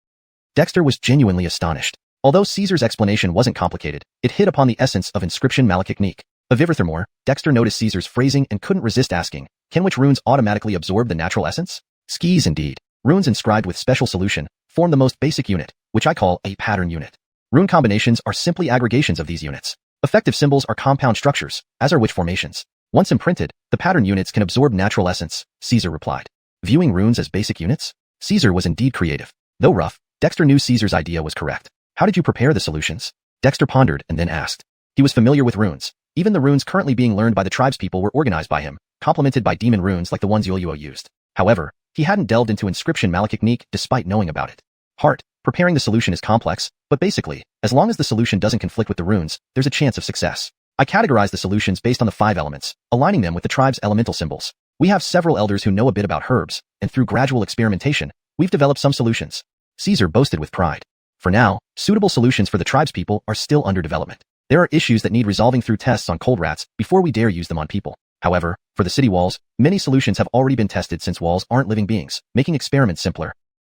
Dexter was genuinely astonished. Although Caesar's explanation wasn't complicated, it hit upon the essence of inscription Malakiknik. Furthermore, Dexter noticed Caesar's phrasing and couldn't resist asking, can witch runes automatically absorb the natural essence? Skis indeed. Runes inscribed with special solution form the most basic unit, which I call a pattern unit. Rune combinations are simply aggregations of these units. Effective symbols are compound structures, as are witch formations. Once imprinted, the pattern units can absorb natural essence, Caesar replied. Viewing runes as basic units? Caesar was indeed creative. Though rough, Dexter knew Caesar's idea was correct. How did you prepare the solutions? Dexter pondered and then asked. He was familiar with runes. Even the runes currently being learned by the tribespeople were organized by him, complemented by demon runes like the ones Xiuxian used. However, he hadn't delved into inscription malachtechnique despite knowing about it. Heart, preparing the solution is complex, but basically, as long as the solution doesn't conflict with the runes, there's a chance of success. I categorize the solutions based on the 5 elements, aligning them with the tribe's elemental symbols. We have several elders who know a bit about herbs, and through gradual experimentation, we've developed some solutions. Caesar boasted with pride. For now, suitable solutions for the tribespeople are still under development. There are issues that need resolving through tests on cold rats before we dare use them on people. However, for the city walls, many solutions have already been tested since walls aren't living beings, making experiments simpler.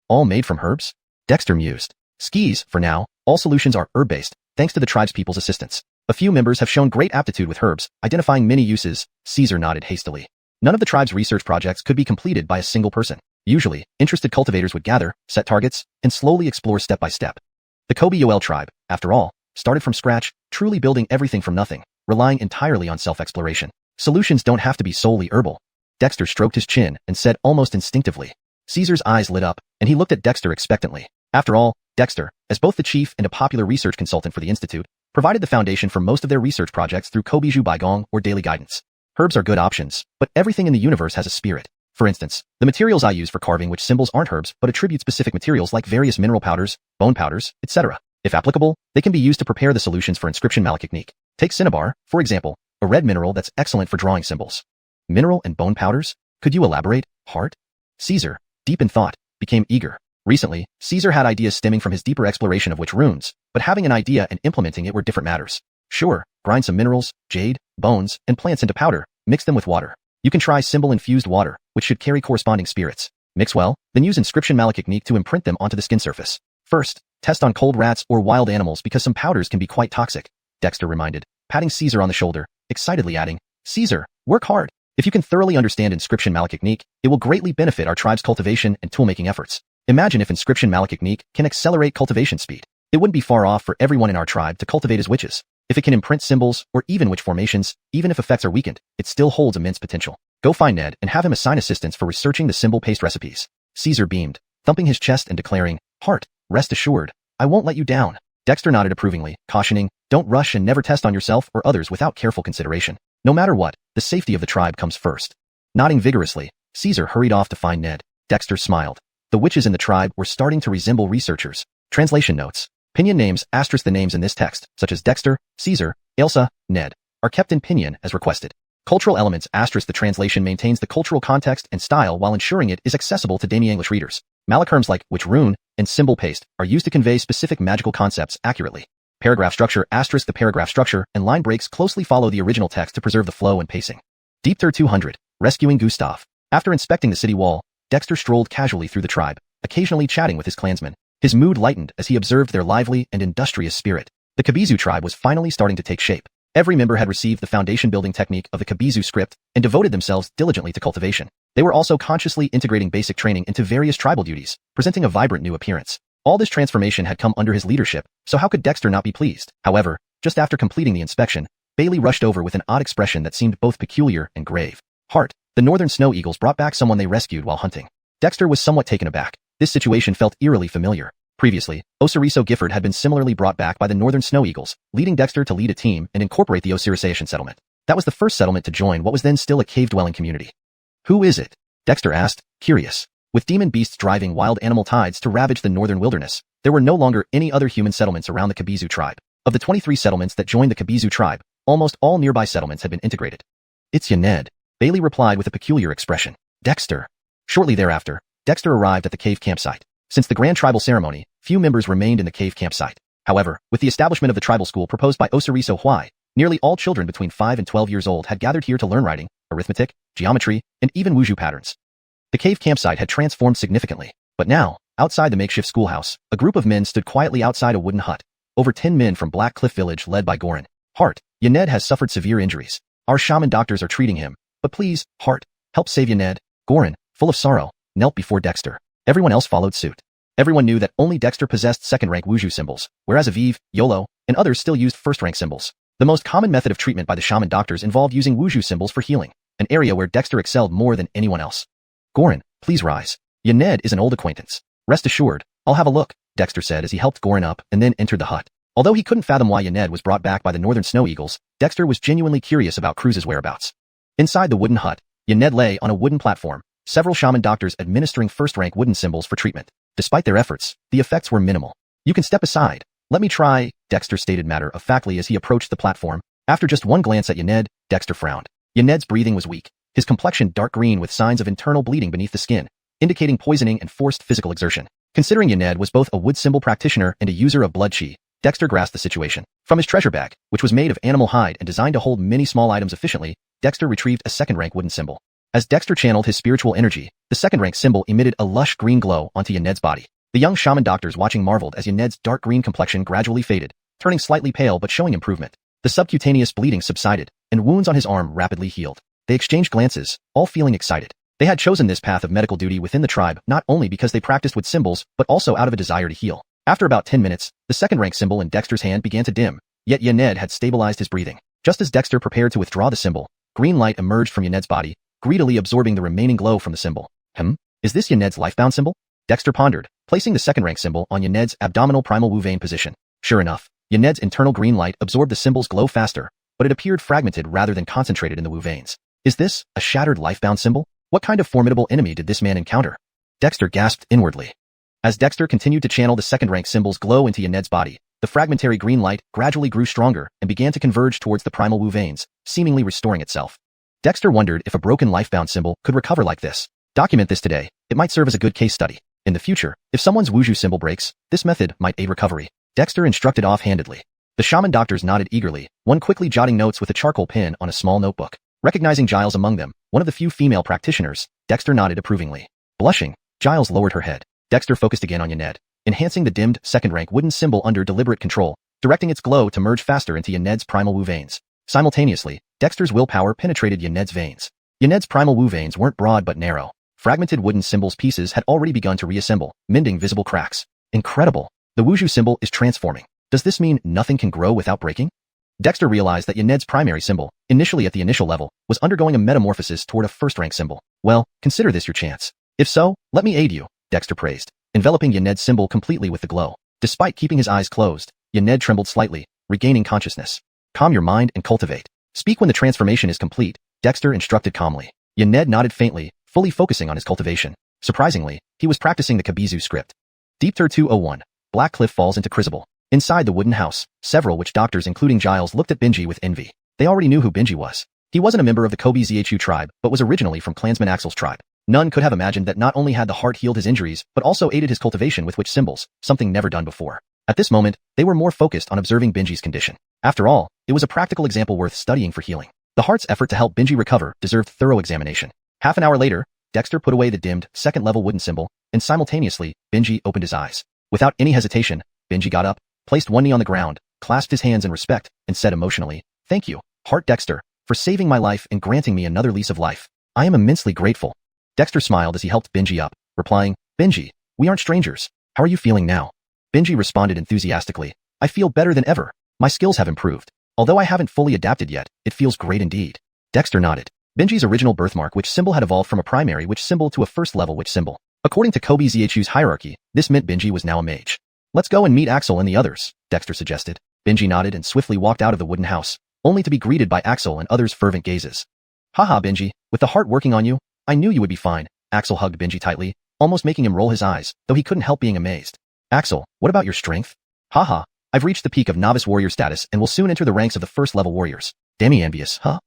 All made from herbs? Dexter mused. Skis, for now, all solutions are herb-based, thanks to the tribespeople's assistance. A few members have shown great aptitude with herbs, identifying many uses. Caesar nodded hastily. None of the tribe's research projects could be completed by a single person. Usually, interested cultivators would gather, set targets, and slowly explore step by step. The Kobe-Yoel tribe, after all, started from scratch, truly building everything from nothing, relying entirely on self-exploration. Solutions don't have to be solely herbal. Dexter stroked his chin and said almost instinctively. Caesar's eyes lit up, and he looked at Dexter expectantly. After all, Dexter, as both the chief and a popular research consultant for the institute, provided the foundation for most of their research projects through Kobeju Baigong or daily guidance. Herbs are good options, but everything in the universe has a spirit. For instance, the materials I use for carving which symbols aren't herbs but attribute specific materials like various mineral powders, bone powders, etc. If applicable, they can be used to prepare the solutions for inscription malachtechnique. Take cinnabar, for example, a red mineral that's excellent for drawing symbols. Mineral and bone powders? Could you elaborate, Hart? Caesar, deep in thought, became eager. Recently, Caesar had ideas stemming from his deeper exploration of witch runes, but having an idea and implementing it were different matters. Sure, grind some minerals, jade, bones, and plants into powder, mix them with water. You can try symbol-infused water, which should carry corresponding spirits. Mix well, then use inscription malachtechnique to imprint them onto the skin surface. First, test on cold rats or wild animals because some powders can be quite toxic, Dexter reminded, patting Caesar on the shoulder, excitedly adding, Caesar, work hard. If you can thoroughly understand inscription malachtechnique, it will greatly benefit our tribe's cultivation and toolmaking efforts. Imagine if inscription malachtechnique can accelerate cultivation speed. It wouldn't be far off for everyone in our tribe to cultivate as witches. If it can imprint symbols, or even witch formations, even if effects are weakened, it still holds immense potential. Go find Ned and have him assign assistance for researching the symbol paste recipes. Caesar beamed, thumping his chest and declaring, Hart, rest assured, I won't let you down. Dexter nodded approvingly, cautioning, don't rush and never test on yourself or others without careful consideration. No matter what, the safety of the tribe comes first. Nodding vigorously, Caesar hurried off to find Ned. Dexter smiled. The witches in the tribe were starting to resemble researchers. Translation notes. Pinyin names *. The names in this text, such as Dexter, Caesar, Elsa, Ned, are kept in Pinyin as requested. Cultural elements *. The translation maintains the cultural context and style while ensuring it is accessible to Demi-English readers. Malachterms like witch rune and symbol paste are used to convey specific magical concepts accurately. Paragraph structure *. The paragraph structure and line breaks closely follow the original text to preserve the flow and pacing. Deep Third 200. Rescuing Gustav. After inspecting the city wall, Dexter strolled casually through the tribe, occasionally chatting with his clansmen. His mood lightened as he observed their lively and industrious spirit. The Kabizu tribe was finally starting to take shape. Every member had received the foundation building technique of the Kabizu script and devoted themselves diligently to cultivation. They were also consciously integrating basic training into various tribal duties, presenting a vibrant new appearance. All this transformation had come under his leadership, so how could Dexter not be pleased? However, just after completing the inspection, Bailey rushed over with an odd expression that seemed both peculiar and grave. Hart, the northern snow eagles brought back someone they rescued while hunting. Dexter was somewhat taken aback. This situation felt eerily familiar. Previously, Osiriso Gifford had been similarly brought back by the northern snow eagles, leading Dexter to lead a team and incorporate the Osirisation settlement. That was the first settlement to join what was then still a cave-dwelling community. Who is it? Dexter asked, curious. With demon beasts driving wild animal tides to ravage the northern wilderness, there were no longer any other human settlements around the Kabizu tribe. Of the 23 settlements that joined the Kabizu tribe, almost all nearby settlements had been integrated. It's ya Ned, Bailey replied with a peculiar expression. Dexter. Shortly thereafter, Dexter arrived at the cave campsite. Since the grand tribal ceremony, few members remained in the cave campsite. However, with the establishment of the tribal school proposed by Osiriso Huai, nearly all children between 5 and 12 years old had gathered here to learn writing, arithmetic, geometry, and even wushu patterns. The cave campsite had transformed significantly, but now, outside the makeshift schoolhouse, a group of men stood quietly outside a wooden hut. Over 10 men from Black Cliff Village led by Gorin. Hart, Ned has suffered severe injuries. Our shaman doctors are treating him, but please, Hart, help save Ned. Gorin, full of sorrow, knelt before Dexter. Everyone else followed suit. Everyone knew that only Dexter possessed second-rank wushu symbols, whereas Aviv, Yolo, and others still used first-rank symbols. The most common method of treatment by the shaman doctors involved using wushu symbols for healing, an area where Dexter excelled more than anyone else. Gorin, please rise. Ned is an old acquaintance. Rest assured, I'll have a look, Dexter said as he helped Gorin up and then entered the hut. Although he couldn't fathom why Yened was brought back by the northern snow eagles, Dexter was genuinely curious about Croods' whereabouts. Inside the wooden hut, Yened lay on a wooden platform, several shaman doctors administering first-rank wooden symbols for treatment. Despite their efforts, the effects were minimal. "You can step aside. Let me try," Dexter stated matter-of-factly as he approached the platform. After just one glance at Yened, Dexter frowned. Yened's breathing was weak, his complexion dark green with signs of internal bleeding beneath the skin, indicating poisoning and forced physical exertion. Considering Yened was both a wood symbol practitioner and a user of blood qi, Dexter grasped the situation. From his treasure bag, which was made of animal hide and designed to hold many small items efficiently, Dexter retrieved a second-rank wooden symbol. As Dexter channeled his spiritual energy, the second-rank symbol emitted a lush green glow onto Yened's body. The young shaman doctors watching marveled as Yened's dark green complexion gradually faded, turning slightly pale but showing improvement. The subcutaneous bleeding subsided, and wounds on his arm rapidly healed. They exchanged glances, all feeling excited. They had chosen this path of medical duty within the tribe not only because they practiced with symbols, but also out of a desire to heal. After about 10 minutes, the second-rank symbol in Dexter's hand began to dim, yet Yened had stabilized his breathing. Just as Dexter prepared to withdraw the symbol, green light emerged from Yened's body, greedily absorbing the remaining glow from the symbol. Is this Yened's lifebound symbol? Dexter pondered, placing the second-rank symbol on Yened's abdominal primal wu vein position. Sure enough, Yened's internal green light absorbed the symbol's glow faster, but it appeared fragmented rather than concentrated in the wu veins. Is this a shattered lifebound symbol? What kind of formidable enemy did this man encounter? Dexter gasped inwardly. As Dexter continued to channel the second-rank symbol's glow into Yened's body, the fragmentary green light gradually grew stronger and began to converge towards the primal wu veins, seemingly restoring itself. Dexter wondered if a broken lifebound symbol could recover like this. Document this today. It might serve as a good case study. In the future, if someone's wuju symbol breaks, this method might aid recovery. Dexter instructed offhandedly. The shaman doctors nodded eagerly, one quickly jotting notes with a charcoal pen on a small notebook. Recognizing Giles among them, one of the few female practitioners, Dexter nodded approvingly. Blushing, Giles lowered her head. Dexter focused again on Yened, enhancing the dimmed second-rank wooden symbol under deliberate control, directing its glow to merge faster into Yened's primal wu veins. Simultaneously, Dexter's willpower penetrated Yened's veins. Yened's primal wu veins weren't broad but narrow. Fragmented wooden symbols pieces had already begun to reassemble, mending visible cracks. Incredible! The wuju symbol is transforming. Does this mean nothing can grow without breaking? Dexter realized that Yened's primary symbol, initially at the initial level, was undergoing a metamorphosis toward a first-rank symbol. Well, consider this your chance. If so, let me aid you, Dexter praised, enveloping Yened's symbol completely with the glow. Despite keeping his eyes closed, Yened trembled slightly, regaining consciousness. Calm your mind and cultivate. Speak when the transformation is complete, Dexter instructed calmly. Yened nodded faintly, fully focusing on his cultivation. Surprisingly, he was practicing the Kabizu script. Deep Tur 201. Black Cliff falls into Chrysable. Inside the wooden house, several witch doctors including Giles looked at Benji with envy. They already knew who Benji was. He wasn't a member of the Kobe Zhu tribe, but was originally from clansman Axel's tribe. None could have imagined that not only had the heart healed his injuries, but also aided his cultivation with witch symbols, something never done before. At this moment, they were more focused on observing Benji's condition. After all, it was a practical example worth studying for healing. The heart's effort to help Benji recover deserved thorough examination. Half an hour later, Dexter put away the dimmed, second-level wooden symbol, and simultaneously, Benji opened his eyes. Without any hesitation, Benji got up, placed one knee on the ground, clasped his hands in respect, and said emotionally, "Thank you, Heart Dexter, for saving my life and granting me another lease of life. I am immensely grateful." Dexter smiled as he helped Benji up, replying, "Benji, we aren't strangers. How are you feeling now?" Benji responded enthusiastically, "I feel better than ever. My skills have improved. Although I haven't fully adapted yet, it feels great indeed." Dexter nodded. Benji's original birthmark witch symbol had evolved from a primary witch symbol to a first-level witch symbol. According to Kobe Zhu's hierarchy, this meant Benji was now a mage. "Let's go and meet Axel and the others," Dexter suggested. Benji nodded and swiftly walked out of the wooden house, only to be greeted by Axel and others' fervent gazes. "Haha, Benji, with the heart working on you, I knew you would be fine." Axel hugged Benji tightly, almost making him roll his eyes, though he couldn't help being amazed. "Axel, what about your strength?" "Haha, I've reached the peak of novice warrior status and will soon enter the ranks of the first-level warriors." "Damn envious, huh?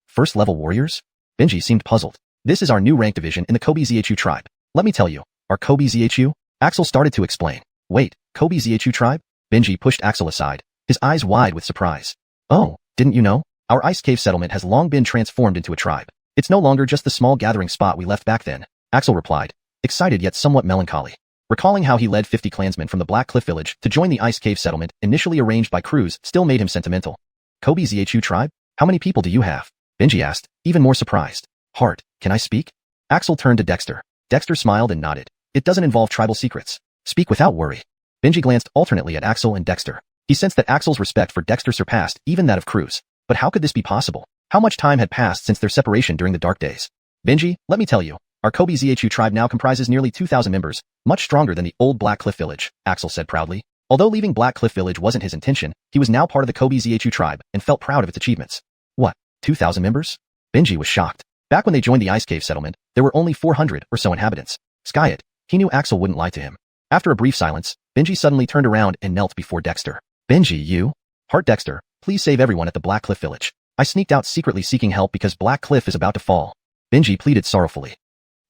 First-level warriors?" Benji seemed puzzled. "This is our new rank division in the Kobe Zhu tribe. Let me tell you, our Kobe Zhu?" Axel started to explain. "Wait, Kobe Zhu tribe?" Benji pushed Axel aside, his eyes wide with surprise. "Oh, didn't you know? Our ice cave settlement has long been transformed into a tribe. It's no longer just the small gathering spot we left back then," Axel replied, excited yet somewhat melancholy. Recalling how he led 50 clansmen from the Black Cliff village to join the ice cave settlement initially arranged by Croods still made him sentimental. "Kobe Zhu tribe? How many people do you have?" Benji asked, even more surprised. "Heart, can I speak?" Axel turned to Dexter. Dexter smiled and nodded. "It doesn't involve tribal secrets. Speak without worry." Benji glanced alternately at Axel and Dexter. He sensed that Axel's respect for Dexter surpassed even that of Croods. But how could this be possible? How much time had passed since their separation during the dark days? "Benji, let me tell you, our Kobe Zhu tribe now comprises nearly 2,000 members, much stronger than the old Black Cliff village," Axel said proudly. Although leaving Black Cliff Village wasn't his intention, he was now part of the Kobe Xiuxian tribe and felt proud of its achievements. What? 2,000 members? Benji was shocked. Back when they joined the Ice Cave settlement, there were only 400 or so inhabitants. Sky it. He knew Axel wouldn't lie to him. After a brief silence, Benji suddenly turned around and knelt before Dexter. Benji, you? Heart Dexter, please save everyone at the Black Cliff Village. I sneaked out secretly seeking help because Black Cliff is about to fall. Benji pleaded sorrowfully.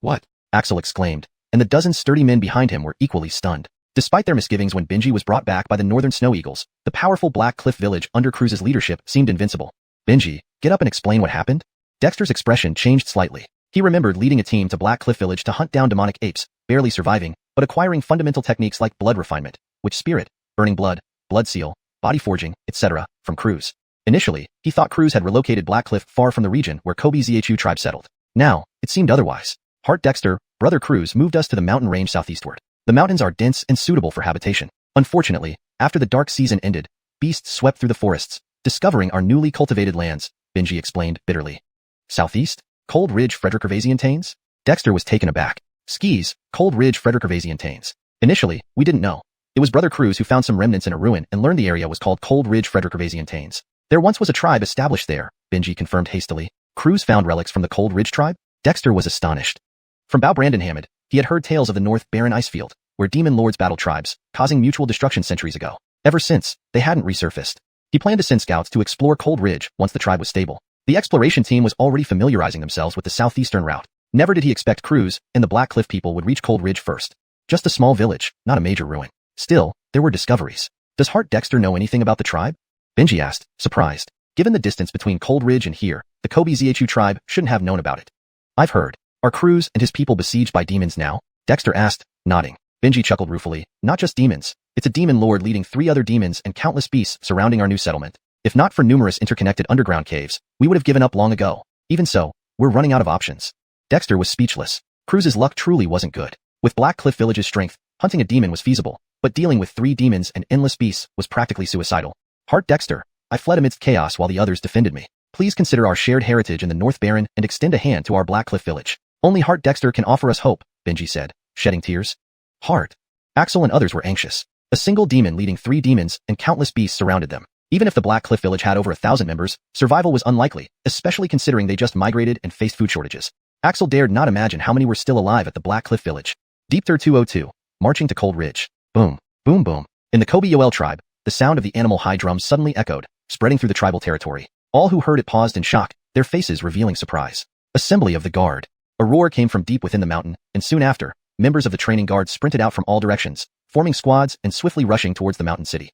What? Axel exclaimed, and the dozen sturdy men behind him were equally stunned. Despite their misgivings when Benji was brought back by the Northern Snow Eagles, the powerful Black Cliff Village under Croods' leadership seemed invincible. Benji, get up and explain what happened? Dexter's expression changed slightly. He remembered leading a team to Black Cliff Village to hunt down demonic apes, barely surviving, but acquiring fundamental techniques like blood refinement, witch spirit, burning blood, blood seal, body forging, etc., from Croods. Initially, he thought Croods had relocated Black Cliff far from the region where Kobe Xiuxian tribe settled. Now, it seemed otherwise. Heart Dexter, Brother Croods moved us to the mountain range southeastward. The mountains are dense and suitable for habitation. Unfortunately, after the dark season ended, beasts swept through the forests, discovering our newly cultivated lands, Benji explained bitterly. Southeast? Cold Ridge Frederick-Gervasian-Taines? Dexter was taken aback. Skis, Cold Ridge Frederick-Gervasian-Taines. Initially, we didn't know. It was Brother Croods who found some remnants in a ruin and learned the area was called Cold Ridge Frederick-Gervasian-Taines. There once was a tribe established there, Benji confirmed hastily. Croods found relics from the Cold Ridge tribe? Dexter was astonished. From Bao Brandenhammond, he had heard tales of the North Barren Icefield, where demon lords battled tribes, causing mutual destruction centuries ago. Ever since, they hadn't resurfaced. He planned to send scouts to explore Cold Ridge once the tribe was stable. The exploration team was already familiarizing themselves with the southeastern route. Never did he expect Croods and the Black Cliff people would reach Cold Ridge first. Just a small village, not a major ruin. Still, there were discoveries. Does Heart Dexter know anything about the tribe? Benji asked, surprised. Given the distance between Cold Ridge and here, the Kobe Xiuxian tribe shouldn't have known about it. I've heard. Are Croods and his people besieged by demons now? Dexter asked, nodding. Benji chuckled ruefully. Not just demons. It's a demon lord leading 3 other demons and countless beasts surrounding our new settlement. If not for numerous interconnected underground caves, we would have given up long ago. Even so, we're running out of options. Dexter was speechless. Croods' luck truly wasn't good. With Black Cliff Village's strength, hunting a demon was feasible, but dealing with 3 demons and endless beasts was practically suicidal. Heart Dexter, I fled amidst chaos while the others defended me. Please consider our shared heritage in the North Barren and extend a hand to our Black Cliff Village. Only Heart Dexter can offer us hope, Benji said, shedding tears. Heart. Axel and others were anxious. A single demon leading 3 demons and countless beasts surrounded them. Even if the Black Cliff Village had over 1,000 members, survival was unlikely, especially considering they just migrated and faced food shortages. Axel dared not imagine how many were still alive at the Black Cliff Village. Deepter 202, marching to Cold Ridge. Boom, boom, boom. In the Kobe Yoel tribe, the sound of the animal high drums suddenly echoed, spreading through the tribal territory. All who heard it paused in shock, their faces revealing surprise. Assembly of the Guard. A roar came from deep within the mountain, and soon after, members of the training guard sprinted out from all directions, forming squads and swiftly rushing towards the mountain city.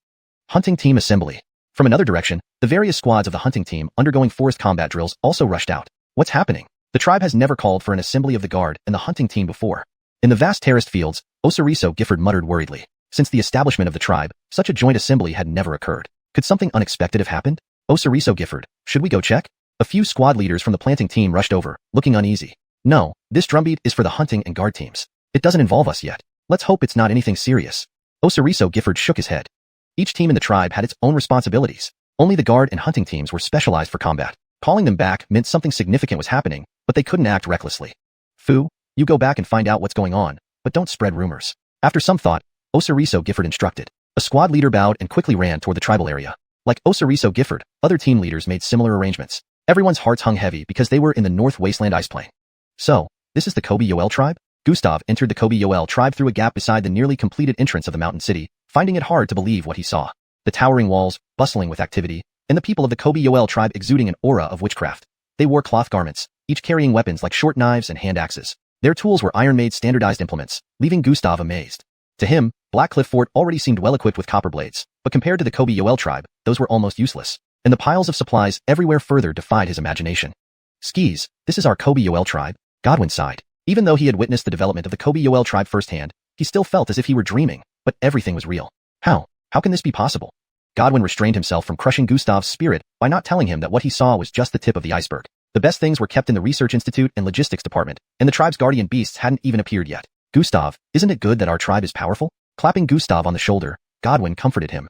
Hunting Team Assembly. From another direction, the various squads of the hunting team undergoing forest combat drills also rushed out. What's happening? The tribe has never called for an assembly of the guard and the hunting team before. In the vast terraced fields, Osariso Gifford muttered worriedly. Since the establishment of the tribe, such a joint assembly had never occurred. Could something unexpected have happened? Osariso Gifford, should we go check? A few squad leaders from the planting team rushed over, looking uneasy. No, this drumbeat is for the hunting and guard teams. It doesn't involve us yet. Let's hope it's not anything serious. Osariso Gifford shook his head. Each team in the tribe had its own responsibilities. Only the guard and hunting teams were specialized for combat. Calling them back meant something significant was happening, but they couldn't act recklessly. Fu, you go back and find out what's going on, but don't spread rumors. After some thought, Osariso Gifford instructed. A squad leader bowed and quickly ran toward the tribal area. Like Osariso Gifford, other team leaders made similar arrangements. Everyone's hearts hung heavy because they were in the North Wasteland Ice Plain. So, this is the Kobe Yoel tribe? Gustav entered the Kobe Yoel tribe through a gap beside the nearly completed entrance of the mountain city, finding it hard to believe what he saw. The towering walls, bustling with activity, and the people of the Kobe Yoel tribe exuding an aura of witchcraft. They wore cloth garments, each carrying weapons like short knives and hand axes. Their tools were iron-made standardized implements, leaving Gustav amazed. To him, Black Cliff Fort already seemed well equipped with copper blades, but compared to the Kobe Yoel tribe, those were almost useless. And the piles of supplies everywhere further defied his imagination. Skis, this is our Kobe Yoel tribe? Godwin sighed. Even though he had witnessed the development of the Kobe Yoel tribe firsthand, he still felt as if he were dreaming, but everything was real. How can this be possible? Godwin restrained himself from crushing Gustav's spirit by not telling him that what he saw was just the tip of the iceberg. The best things were kept in the research institute and logistics department, and the tribe's guardian beasts hadn't even appeared yet. Gustav, isn't it good that our tribe is powerful? Clapping Gustav on the shoulder, Godwin comforted him.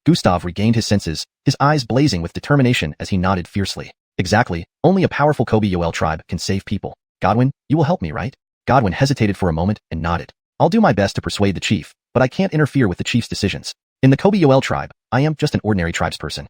Gustav regained his senses, his eyes blazing with determination as he nodded fiercely. Exactly, only a powerful Kobe Yoel tribe can save people. Godwin, you will help me, right? Godwin hesitated for a moment and nodded. I'll do my best to persuade the chief, but I can't interfere with the chief's decisions. In the Kobe tribe, I am just an ordinary tribesperson.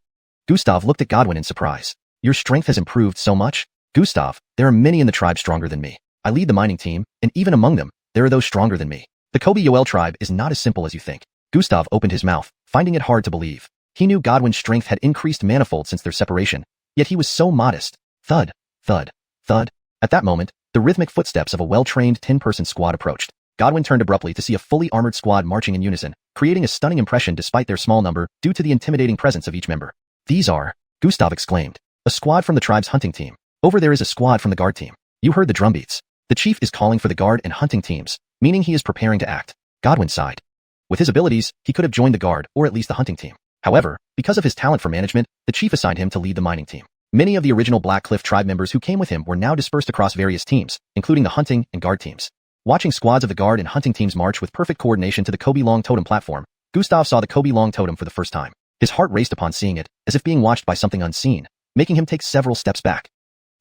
Gustav looked at Godwin in surprise. Your strength has improved so much? Gustav, there are many in the tribe stronger than me. I lead the mining team, and even among them, there are those stronger than me. The Kobe tribe is not as simple as you think. Gustav opened his mouth, finding it hard to believe. He knew Godwin's strength had increased manifold since their separation, yet he was so modest. Thud, thud, thud. At that moment, the rhythmic footsteps of a well-trained 10-person squad approached. Godwin turned abruptly to see a fully armored squad marching in unison, creating a stunning impression despite their small number due to the intimidating presence of each member. These are, Gustav exclaimed, a squad from the tribe's hunting team. Over there is a squad from the guard team. You heard the drumbeats. The chief is calling for the guard and hunting teams, meaning he is preparing to act. Godwin sighed. With his abilities, he could have joined the guard or at least the hunting team. However, because of his talent for management, the chief assigned him to lead the mining team. Many of the original Black Cliff tribe members who came with him were now dispersed across various teams, including the hunting and guard teams. Watching squads of the guard and hunting teams march with perfect coordination to the Kobe Long Totem platform, Gustav saw the Kobe Long Totem for the first time. His heart raced upon seeing it, as if being watched by something unseen, making him take several steps back.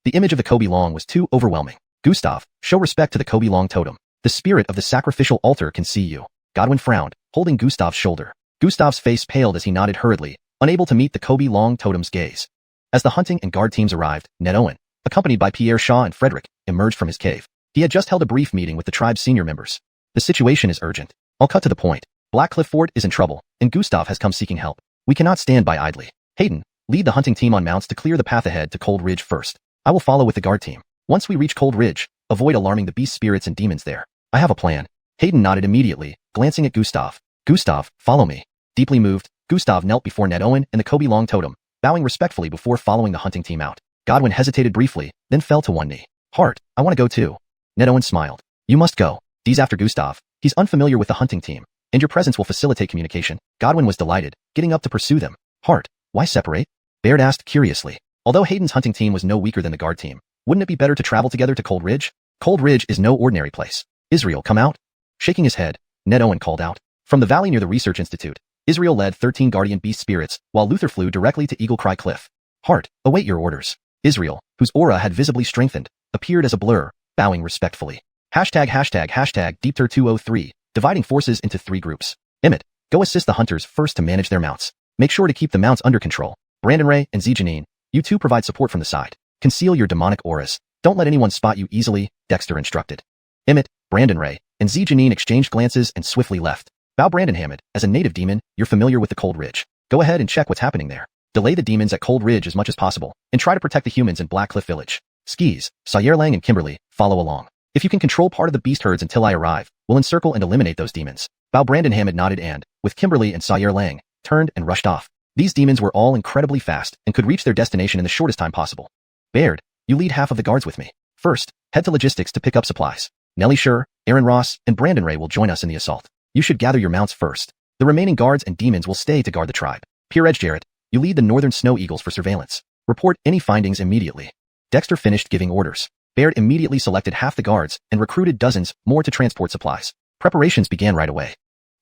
The image of the Kobe Long was too overwhelming. Gustav, show respect to the Kobe Long Totem. The spirit of the sacrificial altar can see you. Godwin frowned, holding Gustav's shoulder. Gustav's face paled as he nodded hurriedly, unable to meet the Kobe Long Totem's gaze. As the hunting and guard teams arrived, Ned Owen, accompanied by Pierre Shaw and Frederick, emerged from his cave. He had just held a brief meeting with the tribe's senior members. The situation is urgent. I'll cut to the point. Black Cliff Fort is in trouble, and Gustav has come seeking help. We cannot stand by idly. Hayden, lead the hunting team on mounts to clear the path ahead to Cold Ridge first. I will follow with the guard team. Once we reach Cold Ridge, avoid alarming the beast spirits and demons there. I have a plan. Hayden nodded immediately, glancing at Gustav. Gustav, follow me. Deeply moved, Gustav knelt before Ned Owen and the Kobe Long Totem, bowing respectfully before following the hunting team out. Godwin hesitated briefly, then fell to one knee. Hart, I want to go too. Ned Owen smiled. You must go. He's after Gustav. He's unfamiliar with the hunting team, and your presence will facilitate communication. Godwin was delighted, getting up to pursue them. Hart, why separate? Baird asked curiously. Although Hayden's hunting team was no weaker than the guard team, wouldn't it be better to travel together to Cold Ridge? Cold Ridge is no ordinary place. Israel, come out. Shaking his head, Ned Owen called out. From the valley near the Research Institute, Israel led 13 guardian beast spirits, while Luther flew directly to Eagle Cry Cliff. Hart, await your orders. Israel, whose aura had visibly strengthened, appeared as a blur, bowing respectfully. ###DeepTer203, dividing forces into 3 groups. Emmett, go assist the hunters first to manage their mounts. Make sure to keep the mounts under control. Brandon Ray and Xiuxian, you two provide support from the side. Conceal your demonic auras. Don't let anyone spot you easily, Dexter instructed. Emmett, Brandon Ray, and Xiuxian exchanged glances and swiftly left. Bow Brandon Hammett, as a native demon, you're familiar with the Cold Ridge. Go ahead and check what's happening there. Delay the demons at Cold Ridge as much as possible, and try to protect the humans in Black Cliff Village. Skis, Sawyer Lang and Kimberly, follow along. If you can control part of the beast herds until I arrive, we'll encircle and eliminate those demons. Bow Brandon Hammett nodded and, with Kimberly and Sawyer Lang, turned and rushed off. These demons were all incredibly fast and could reach their destination in the shortest time possible. Baird, you lead half of the guards with me. First, head to logistics to pick up supplies. Nellie Schur, Aaron Ross, and Brandon Ray will join us in the assault. You should gather your mounts first. The remaining guards and demons will stay to guard the tribe. Pierre Jarrett, you lead the Northern Snow Eagles for surveillance. Report any findings immediately. Dexter finished giving orders. Baird immediately selected half the guards and recruited dozens more to transport supplies. Preparations began right away.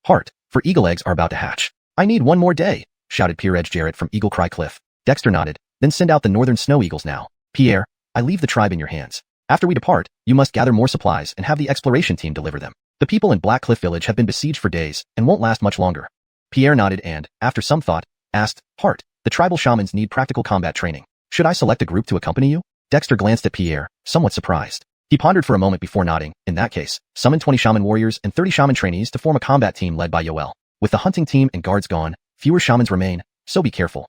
Hart, for eagle eggs are about to hatch. I need one more day, shouted Pierre Jarrett from Eagle Cry Cliff. Dexter nodded, then send out the Northern Snow Eagles now. Pierre, I leave the tribe in your hands. After we depart, you must gather more supplies and have the exploration team deliver them. The people in Black Cliff Village have been besieged for days and won't last much longer. Pierre nodded and, after some thought, asked, Hart, the tribal shamans need practical combat training. Should I select a group to accompany you? Dexter glanced at Pierre, somewhat surprised. He pondered for a moment before nodding. In that case, summon 20 shaman warriors and 30 shaman trainees to form a combat team led by Yoel. With the hunting team and guards gone, fewer shamans remain, so be careful.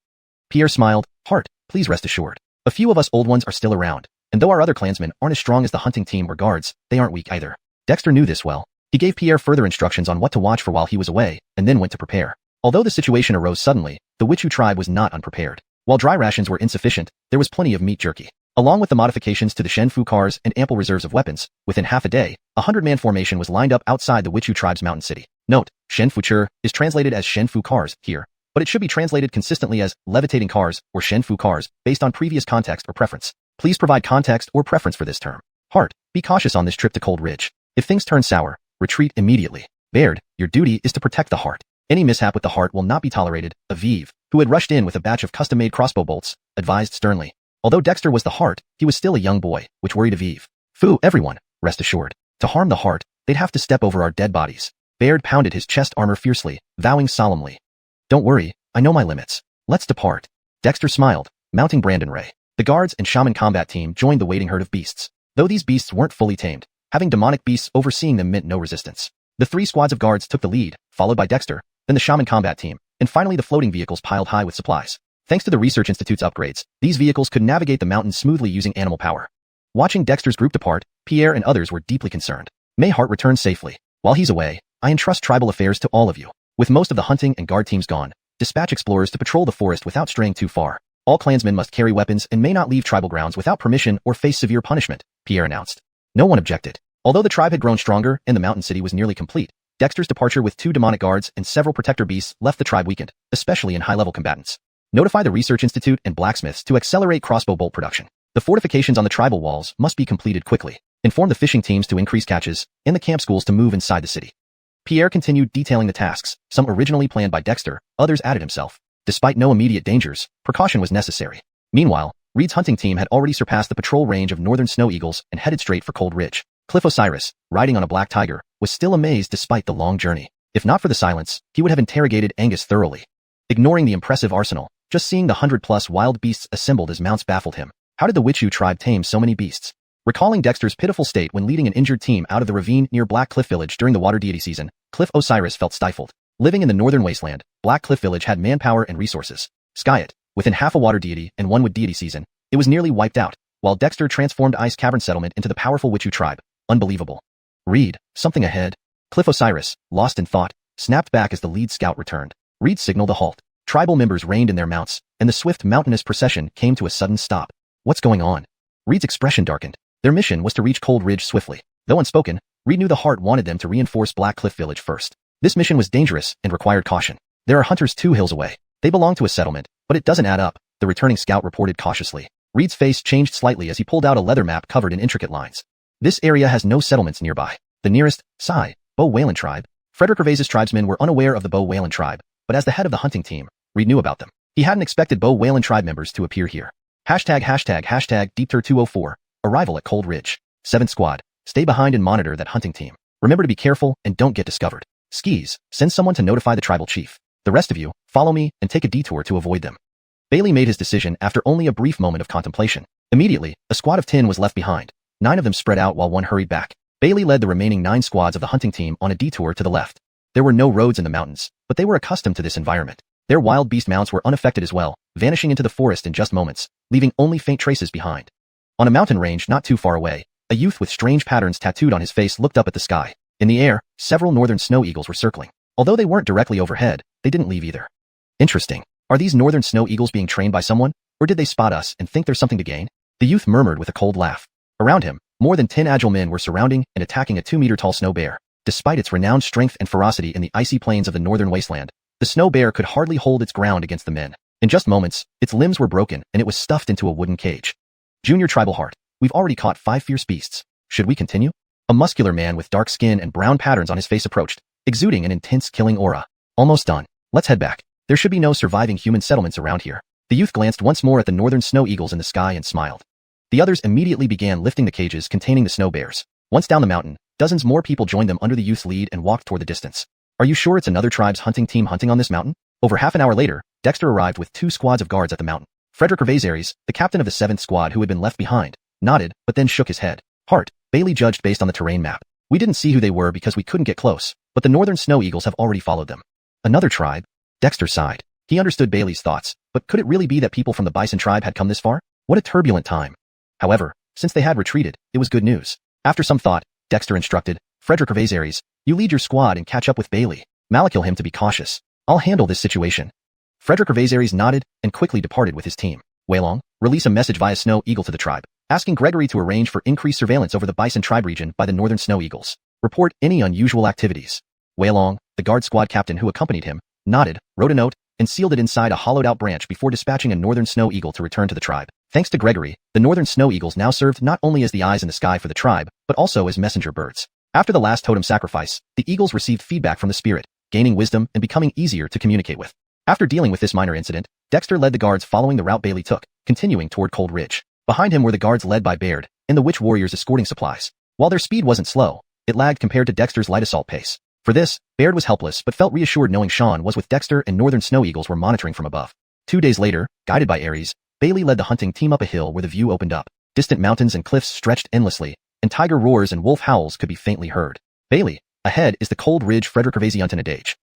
Pierre smiled. Hart, please rest assured. A few of us old ones are still around, and though our other clansmen aren't as strong as the hunting team or guards, they aren't weak either. Dexter knew this well. He gave Pierre further instructions on what to watch for while he was away, and then went to prepare. Although the situation arose suddenly, the Wichu tribe was not unprepared. While dry rations were insufficient, there was plenty of meat jerky. Along with the modifications to the Shenfu cars and ample reserves of weapons, within half a day, a 100-man formation was lined up outside the Wichu tribe's mountain city. Note, Shenfuchur is translated as Shenfu cars here, but it should be translated consistently as levitating cars or Shenfu cars based on previous context or preference. Please provide context or preference for this term. Hart, be cautious on this trip to Cold Ridge. If things turn sour, retreat immediately. Baird, your duty is to protect the Hart. Any mishap with the Hart will not be tolerated. Aviv, who had rushed in with a batch of custom-made crossbow bolts, advised sternly. Although Dexter was the Hart, he was still a young boy, which worried Aviv. Foo, everyone, rest assured. To harm the Hart, they'd have to step over our dead bodies. Baird pounded his chest armor fiercely, vowing solemnly. Don't worry, I know my limits. Let's depart. Dexter smiled, mounting Brandon Ray. The guards and shaman combat team joined the waiting herd of beasts. Though these beasts weren't fully tamed, having demonic beasts overseeing them meant no resistance. The 3 squads of guards took the lead, followed by Dexter, then the shaman combat team, and finally the floating vehicles piled high with supplies. Thanks to the Research Institute's upgrades, these vehicles could navigate the mountains smoothly using animal power. Watching Dexter's group depart, Pierre and others were deeply concerned. May Hart return safely. While he's away, I entrust tribal affairs to all of you. With most of the hunting and guard teams gone, dispatch explorers to patrol the forest without straying too far. All clansmen must carry weapons and may not leave tribal grounds without permission or face severe punishment, Pierre announced. No one objected. Although the tribe had grown stronger and the mountain city was nearly complete, Dexter's departure with 2 demonic guards and several protector beasts left the tribe weakened, especially in high-level combatants. Notify the Research Institute and blacksmiths to accelerate crossbow bolt production. The fortifications on the tribal walls must be completed quickly. Inform the fishing teams to increase catches, and the camp schools to move inside the city. Pierre continued detailing the tasks, some originally planned by Dexter, others added himself. Despite no immediate dangers, precaution was necessary. Meanwhile, Reed's hunting team had already surpassed the patrol range of northern snow eagles and headed straight for Cold Ridge. Cliff Osiris, riding on a black tiger, was still amazed despite the long journey. If not for the silence, he would have interrogated Angus thoroughly. Ignoring the impressive arsenal, just seeing the 100+ wild beasts assembled as mounts baffled him. How did the Witchu tribe tame so many beasts? Recalling Dexter's pitiful state when leading an injured team out of the ravine near Black Cliff Village during the water deity season, Cliff Osiris felt stifled. Living in the northern wasteland, Black Cliff Village had manpower and resources. Skyet, within half a water deity and one wood deity season, it was nearly wiped out, while Dexter transformed Ice Cavern Settlement into the powerful Witchu tribe. Unbelievable. Reed, something ahead. Cliff Osiris, lost in thought, snapped back as the lead scout returned. Reed signaled a halt. Tribal members reined in their mounts, and the swift mountainous procession came to a sudden stop. What's going on? Reed's expression darkened. Their mission was to reach Cold Ridge swiftly. Though unspoken, Reed knew the heart wanted them to reinforce Black Cliff Village first. This mission was dangerous and required caution. There are hunters 2 hills away. They belong to a settlement, but it doesn't add up, the returning scout reported cautiously. Reed's face changed slightly as he pulled out a leather map covered in intricate lines. This area has no settlements nearby. The nearest, Bow Whalen tribe. Frederick Gervais's tribesmen were unaware of the Bow Whalen tribe, but as the head of the hunting team, Reed knew about them. He hadn't expected Bow Whalen tribe members to appear here. ####Deepter 204, arrival at Cold Ridge. 7th Squad, stay behind and monitor that hunting team. Remember to be careful and don't get discovered. Skis, send someone to notify the tribal chief. The rest of you, follow me and take a detour to avoid them. Bailey made his decision after only a brief moment of contemplation. Immediately, a squad of 10 was left behind. 9 of them spread out while 1 hurried back. Bailey led the remaining 9 squads of the hunting team on a detour to the left. There were no roads in the mountains, but they were accustomed to this environment. Their wild beast mounts were unaffected as well, vanishing into the forest in just moments, leaving only faint traces behind. On a mountain range not too far away, a youth with strange patterns tattooed on his face looked up at the sky. In the air, several northern snow eagles were circling. Although they weren't directly overhead, they didn't leave either. Interesting. Are these northern snow eagles being trained by someone? Or did they spot us and think there's something to gain? The youth murmured with a cold laugh. Around him, more than 10 agile men were surrounding and attacking a 2-meter-tall snow bear. Despite its renowned strength and ferocity in the icy plains of the northern wasteland, the snow bear could hardly hold its ground against the men. In just moments, its limbs were broken and it was stuffed into a wooden cage. Junior Tribal Heart, we've already caught 5 fierce beasts. Should we continue? A muscular man with dark skin and brown patterns on his face approached, exuding an intense killing aura. Almost done. Let's head back. There should be no surviving human settlements around here. The youth glanced once more at the northern snow eagles in the sky and smiled. The others immediately began lifting the cages containing the snow bears. Once down the mountain, dozens more people joined them under the youth's lead and walked toward the distance. Are you sure it's another tribe's hunting team hunting on this mountain? Over half an hour later, Dexter arrived with 2 squads of guards at the mountain. Frederick Gervais, the captain of the 7th squad who had been left behind, nodded, but then shook his head. Hart, Bailey judged based on the terrain map. We didn't see who they were because we couldn't get close, but the northern snow eagles have already followed them. Another tribe? Dexter sighed. He understood Bailey's thoughts, but could it really be that people from the Bison tribe had come this far? What a turbulent time. However, since they had retreated, it was good news. After some thought, Dexter instructed, Frederick Gervais, you lead your squad and catch up with Bailey. Malakil him to be cautious. I'll handle this situation. Frederick Gervais nodded and quickly departed with his team. Weilong, release a message via Snow Eagle to the tribe, asking Gregory to arrange for increased surveillance over the Bison tribe region by the northern snow eagles. Report any unusual activities. Weilong, the guard squad captain who accompanied him, nodded, wrote a note, and sealed it inside a hollowed-out branch before dispatching a northern snow eagle to return to the tribe. Thanks to Gregory, the northern snow eagles now served not only as the eyes in the sky for the tribe, but also as messenger birds. After the last totem sacrifice, the eagles received feedback from the spirit, gaining wisdom and becoming easier to communicate with. After dealing with this minor incident, Dexter led the guards following the route Bailey took, continuing toward Cold Ridge. Behind him were the guards led by Baird, and the witch warriors escorting supplies. While their speed wasn't slow, it lagged compared to Dexter's light assault pace. For this, Baird was helpless but felt reassured knowing Sean was with Dexter and Northern Snow Eagles were monitoring from above. 2 days later, guided by Ares, Bailey led the hunting team up a hill where the view opened up. Distant mountains and cliffs stretched endlessly, and tiger roars and wolf howls could be faintly heard. Bailey, ahead is the cold ridge Frederick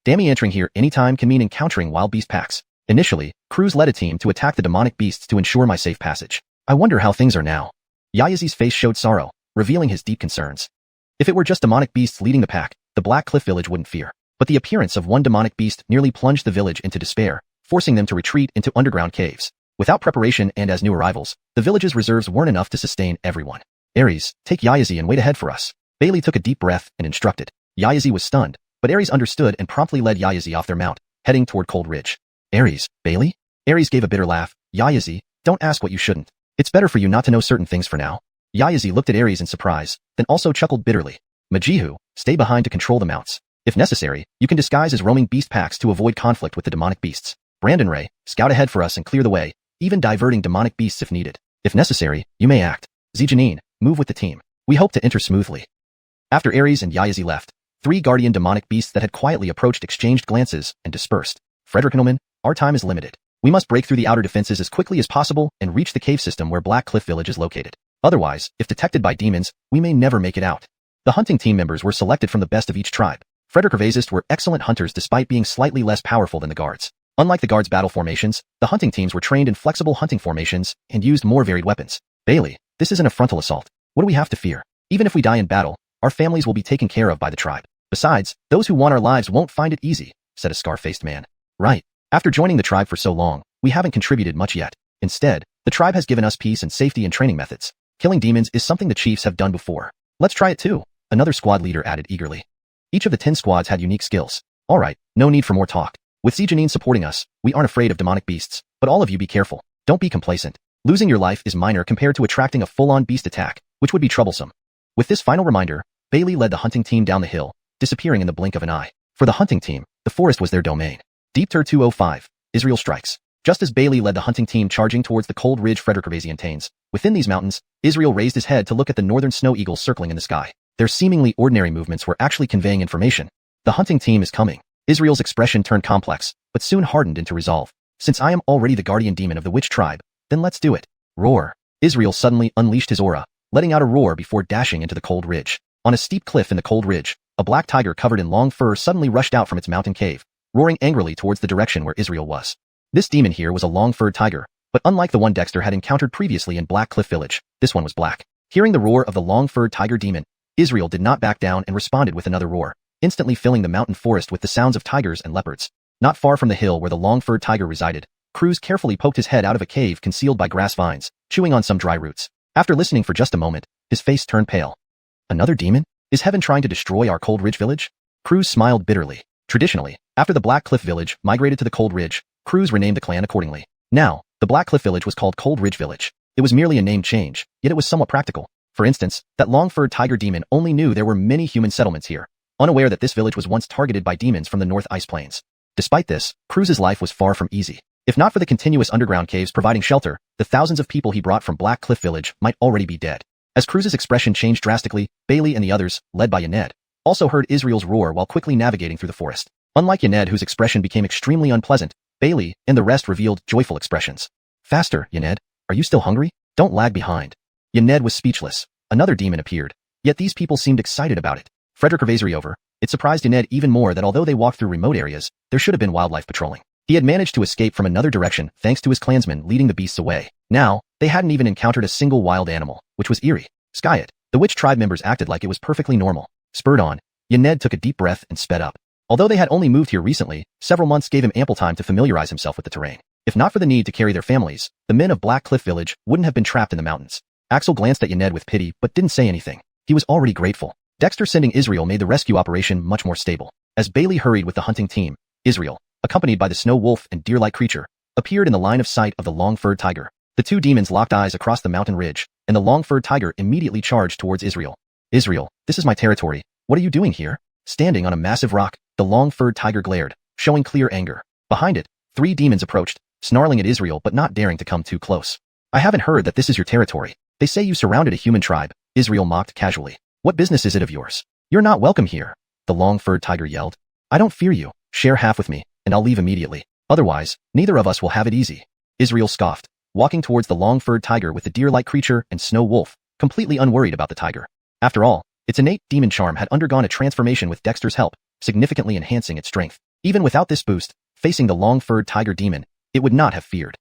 Dammy entering here anytime can mean encountering wild beast packs. Initially, Croods led a team to attack the demonic beasts to ensure my safe passage. I wonder how things are now. Yayazi's face showed sorrow, revealing his deep concerns. If it were just demonic beasts leading the pack, the Black Cliff village wouldn't fear. But the appearance of one demonic beast nearly plunged the village into despair, forcing them to retreat into underground caves. Without preparation and as new arrivals, the village's reserves weren't enough to sustain everyone. Ares, take Yayazi and wait ahead for us. Bailey took a deep breath and instructed. Yayazi was stunned, but Ares understood and promptly led Yayazi off their mount, heading toward Cold Ridge. Ares, Bailey? Ares gave a bitter laugh. Yayazi, don't ask what you shouldn't. It's better for you not to know certain things for now. Yayazi looked at Ares in surprise, then also chuckled bitterly. Majihu, stay behind to control the mounts. If necessary, you can disguise as roaming beast packs to avoid conflict with the demonic beasts. Brandon Ray, scout ahead for us and clear the way, even diverting demonic beasts if needed. If necessary, you may act. Xiuxian, move with the team. We hope to enter smoothly. After Ares and Yayazi left, 3 guardian demonic beasts that had quietly approached exchanged glances and dispersed. Frederick, our time is limited. We must break through the outer defenses as quickly as possible and reach the cave system where Black Cliff Village is located. Otherwise, if detected by demons, we may never make it out. The hunting team members were selected from the best of each tribe. Frederick were excellent hunters despite being slightly less powerful than the guards. Unlike the guards' battle formations, the hunting teams were trained in flexible hunting formations and used more varied weapons. Bailey, this isn't a frontal assault. What do we have to fear? Even if we die in battle, our families will be taken care of by the tribe. Besides, those who want our lives won't find it easy, said a scar-faced man. Right. After joining the tribe for so long, we haven't contributed much yet. Instead, the tribe has given us peace and safety and training methods. Killing demons is something the chiefs have done before. Let's try it too, another squad leader added eagerly. Each of the 10 squads had unique skills. Alright, no need for more talk. With Xiuxian supporting us, we aren't afraid of demonic beasts, but all of you be careful. Don't be complacent. Losing your life is minor compared to attracting a full-on beast attack, which would be troublesome. With this final reminder, Bailey led the hunting team down the hill, disappearing in the blink of an eye. For the hunting team, the forest was their domain. Deep Tur 205, Israel strikes. Just as Bailey led the hunting team charging towards the cold ridge Frederick within these mountains, Israel raised his head to look at the northern snow eagles circling in the sky. Their seemingly ordinary movements were actually conveying information. The hunting team is coming. Israel's expression turned complex, but soon hardened into resolve. Since I am already the guardian demon of the witch tribe, then let's do it. Roar. Israel suddenly unleashed his aura, letting out a roar before dashing into the cold ridge. On a steep cliff in the cold ridge, a black tiger covered in long fur suddenly rushed out from its mountain cave, roaring angrily towards the direction where Israel was. This demon here was a long-furred tiger, but unlike the one Dexter had encountered previously in Black Cliff Village, this one was black. Hearing the roar of the long-furred tiger demon, Israel did not back down and responded with another roar, instantly filling the mountain forest with the sounds of tigers and leopards. Not far from the hill where the long-furred tiger resided, Croods carefully poked his head out of a cave concealed by grass vines, chewing on some dry roots. After listening for just a moment, his face turned pale. Another demon? Is heaven trying to destroy our Cold Ridge village? Croods smiled bitterly. Traditionally, after the Black Cliff village migrated to the Cold Ridge, Croods renamed the clan accordingly. Now, the Black Cliff village was called Cold Ridge Village. It was merely a name change, yet it was somewhat practical. For instance, that long-furred tiger demon only knew there were many human settlements here, unaware that this village was once targeted by demons from the North Ice Plains. Despite this, Croods' life was far from easy. If not for the continuous underground caves providing shelter, the thousands of people he brought from Black Cliff Village might already be dead. As Croods' expression changed drastically, Bailey and the others, led by Yaned, also heard Israel's roar while quickly navigating through the forest. Unlike Yaned, whose expression became extremely unpleasant, Bailey and the rest revealed joyful expressions. Faster, Yaned. Are you still hungry? Don't lag behind. Yaned was speechless. Another demon appeared. Yet these people seemed excited about it. Frederick it surprised Yaned even more that although they walked through remote areas, there should have been wildlife patrolling. He had managed to escape from another direction thanks to his clansmen leading the beasts away. Now, they hadn't even encountered a single wild animal, which was eerie. Skyet, the witch tribe members acted like it was perfectly normal. Spurred on, Yaned took a deep breath and sped up. Although they had only moved here recently, several months gave him ample time to familiarize himself with the terrain. If not for the need to carry their families, the men of Black Cliff Village wouldn't have been trapped in the mountains. Axel glanced at Yaned with pity but didn't say anything. He was already grateful. Dexter sending Israel made the rescue operation much more stable. As Bailey hurried with the hunting team, Israel, accompanied by the snow wolf and deer-like creature, appeared in the line of sight of the long-furred tiger. The two demons locked eyes across the mountain ridge, and the long-furred tiger immediately charged towards Israel. Israel, this is my territory. What are you doing here? Standing on a massive rock, the long-furred tiger glared, showing clear anger. Behind it, 3 demons approached, snarling at Israel but not daring to come too close. I haven't heard that this is your territory. They say you surrounded a human tribe, Israel mocked casually. What business is it of yours? You're not welcome here. the long-furred tiger yelled. I don't fear you. Share half with me, and I'll leave immediately. Otherwise, neither of us will have it easy. Israel scoffed, walking towards the long-furred tiger with the deer-like creature and snow wolf, completely unworried about the tiger. After all, its innate demon charm had undergone a transformation with Dexter's help, significantly enhancing its strength. Even without this boost, facing the long-furred tiger demon, it would not have feared.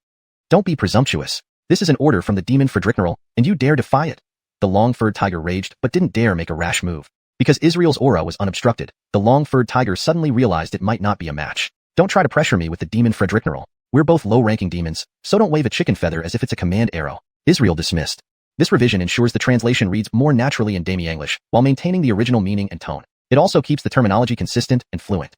Don't be presumptuous. This is an order from the demon Fredricknerl, and you dare defy it. The long-furred tiger raged but didn't dare make a rash move. Because Israel's aura was unobstructed, the long-furred tiger suddenly realized it might not be a match. Don't try to pressure me with the demon Fredricknerl. We're both low-ranking demons, so don't wave a chicken feather as if it's a command arrow. Israel dismissed. This revision ensures the translation reads more naturally in Demi-English, while maintaining the original meaning and tone. It also keeps the terminology consistent and fluent.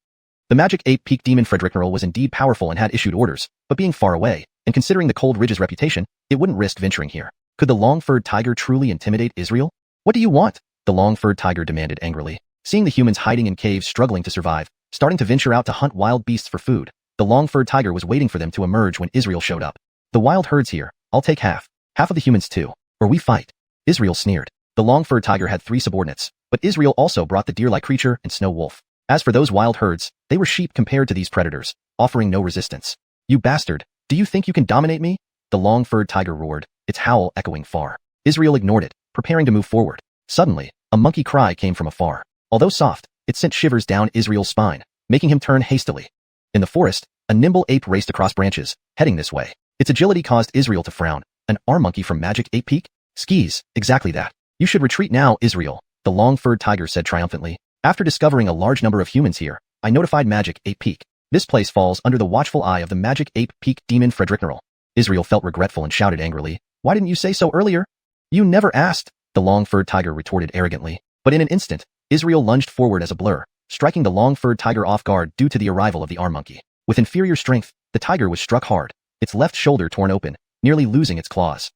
The magic ape peak demon Fredricknerl was indeed powerful and had issued orders, but being far away, and considering the Cold Ridge's reputation, it wouldn't risk venturing here. Could the long-furred tiger truly intimidate Israel? What do you want? The long-furred tiger demanded angrily. Seeing the humans hiding in caves struggling to survive, starting to venture out to hunt wild beasts for food, the long-furred tiger was waiting for them to emerge when Israel showed up. The wild herd's here. I'll take half. Half of the humans too. Or we fight. Israel sneered. The long-furred tiger had 3 subordinates, but Israel also brought the deer-like creature and snow wolf. As for those wild herds, they were sheep compared to these predators, offering no resistance. You bastard! Do you think you can dominate me? The long-furred tiger roared, its howl echoing far. Israel ignored it, preparing to move forward. Suddenly, a monkey cry came from afar. Although soft, it sent shivers down Israel's spine, making him turn hastily. In the forest, a nimble ape raced across branches, heading this way. Its agility caused Israel to frown. An arm monkey from Magic Ape Peak? Skis, exactly that. You should retreat now, Israel, the long-furred tiger said triumphantly. After discovering a large number of humans here, I notified Magic Ape Peak. This place falls under the watchful eye of the Magic Ape Peak demon Fredricknerl. Israel felt regretful and shouted angrily, Why didn't you say so earlier? You never asked, the long-furred tiger retorted arrogantly. But in an instant, Israel lunged forward as a blur, striking the long-furred tiger off guard due to the arrival of the arm monkey. With inferior strength, the tiger was struck hard, its left shoulder torn open, nearly losing its claws.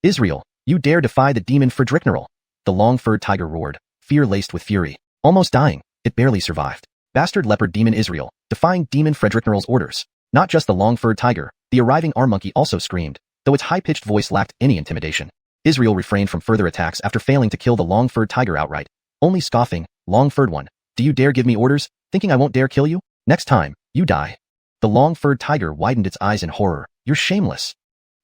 Israel, you dare defy the demon Fredricknerl? The long-furred tiger roared, fear laced with fury. Almost dying, it barely survived. Bastard leopard demon Israel, defying demon Fredricknerl's orders. Not just the long-furred tiger, the arriving arm monkey also screamed, though its high-pitched voice lacked any intimidation. Israel refrained from further attacks after failing to kill the long-furred tiger outright, only scoffing, long-furred one. Do you dare give me orders, thinking I won't dare kill you? Next time, you die. The long-furred tiger widened its eyes in horror. You're shameless.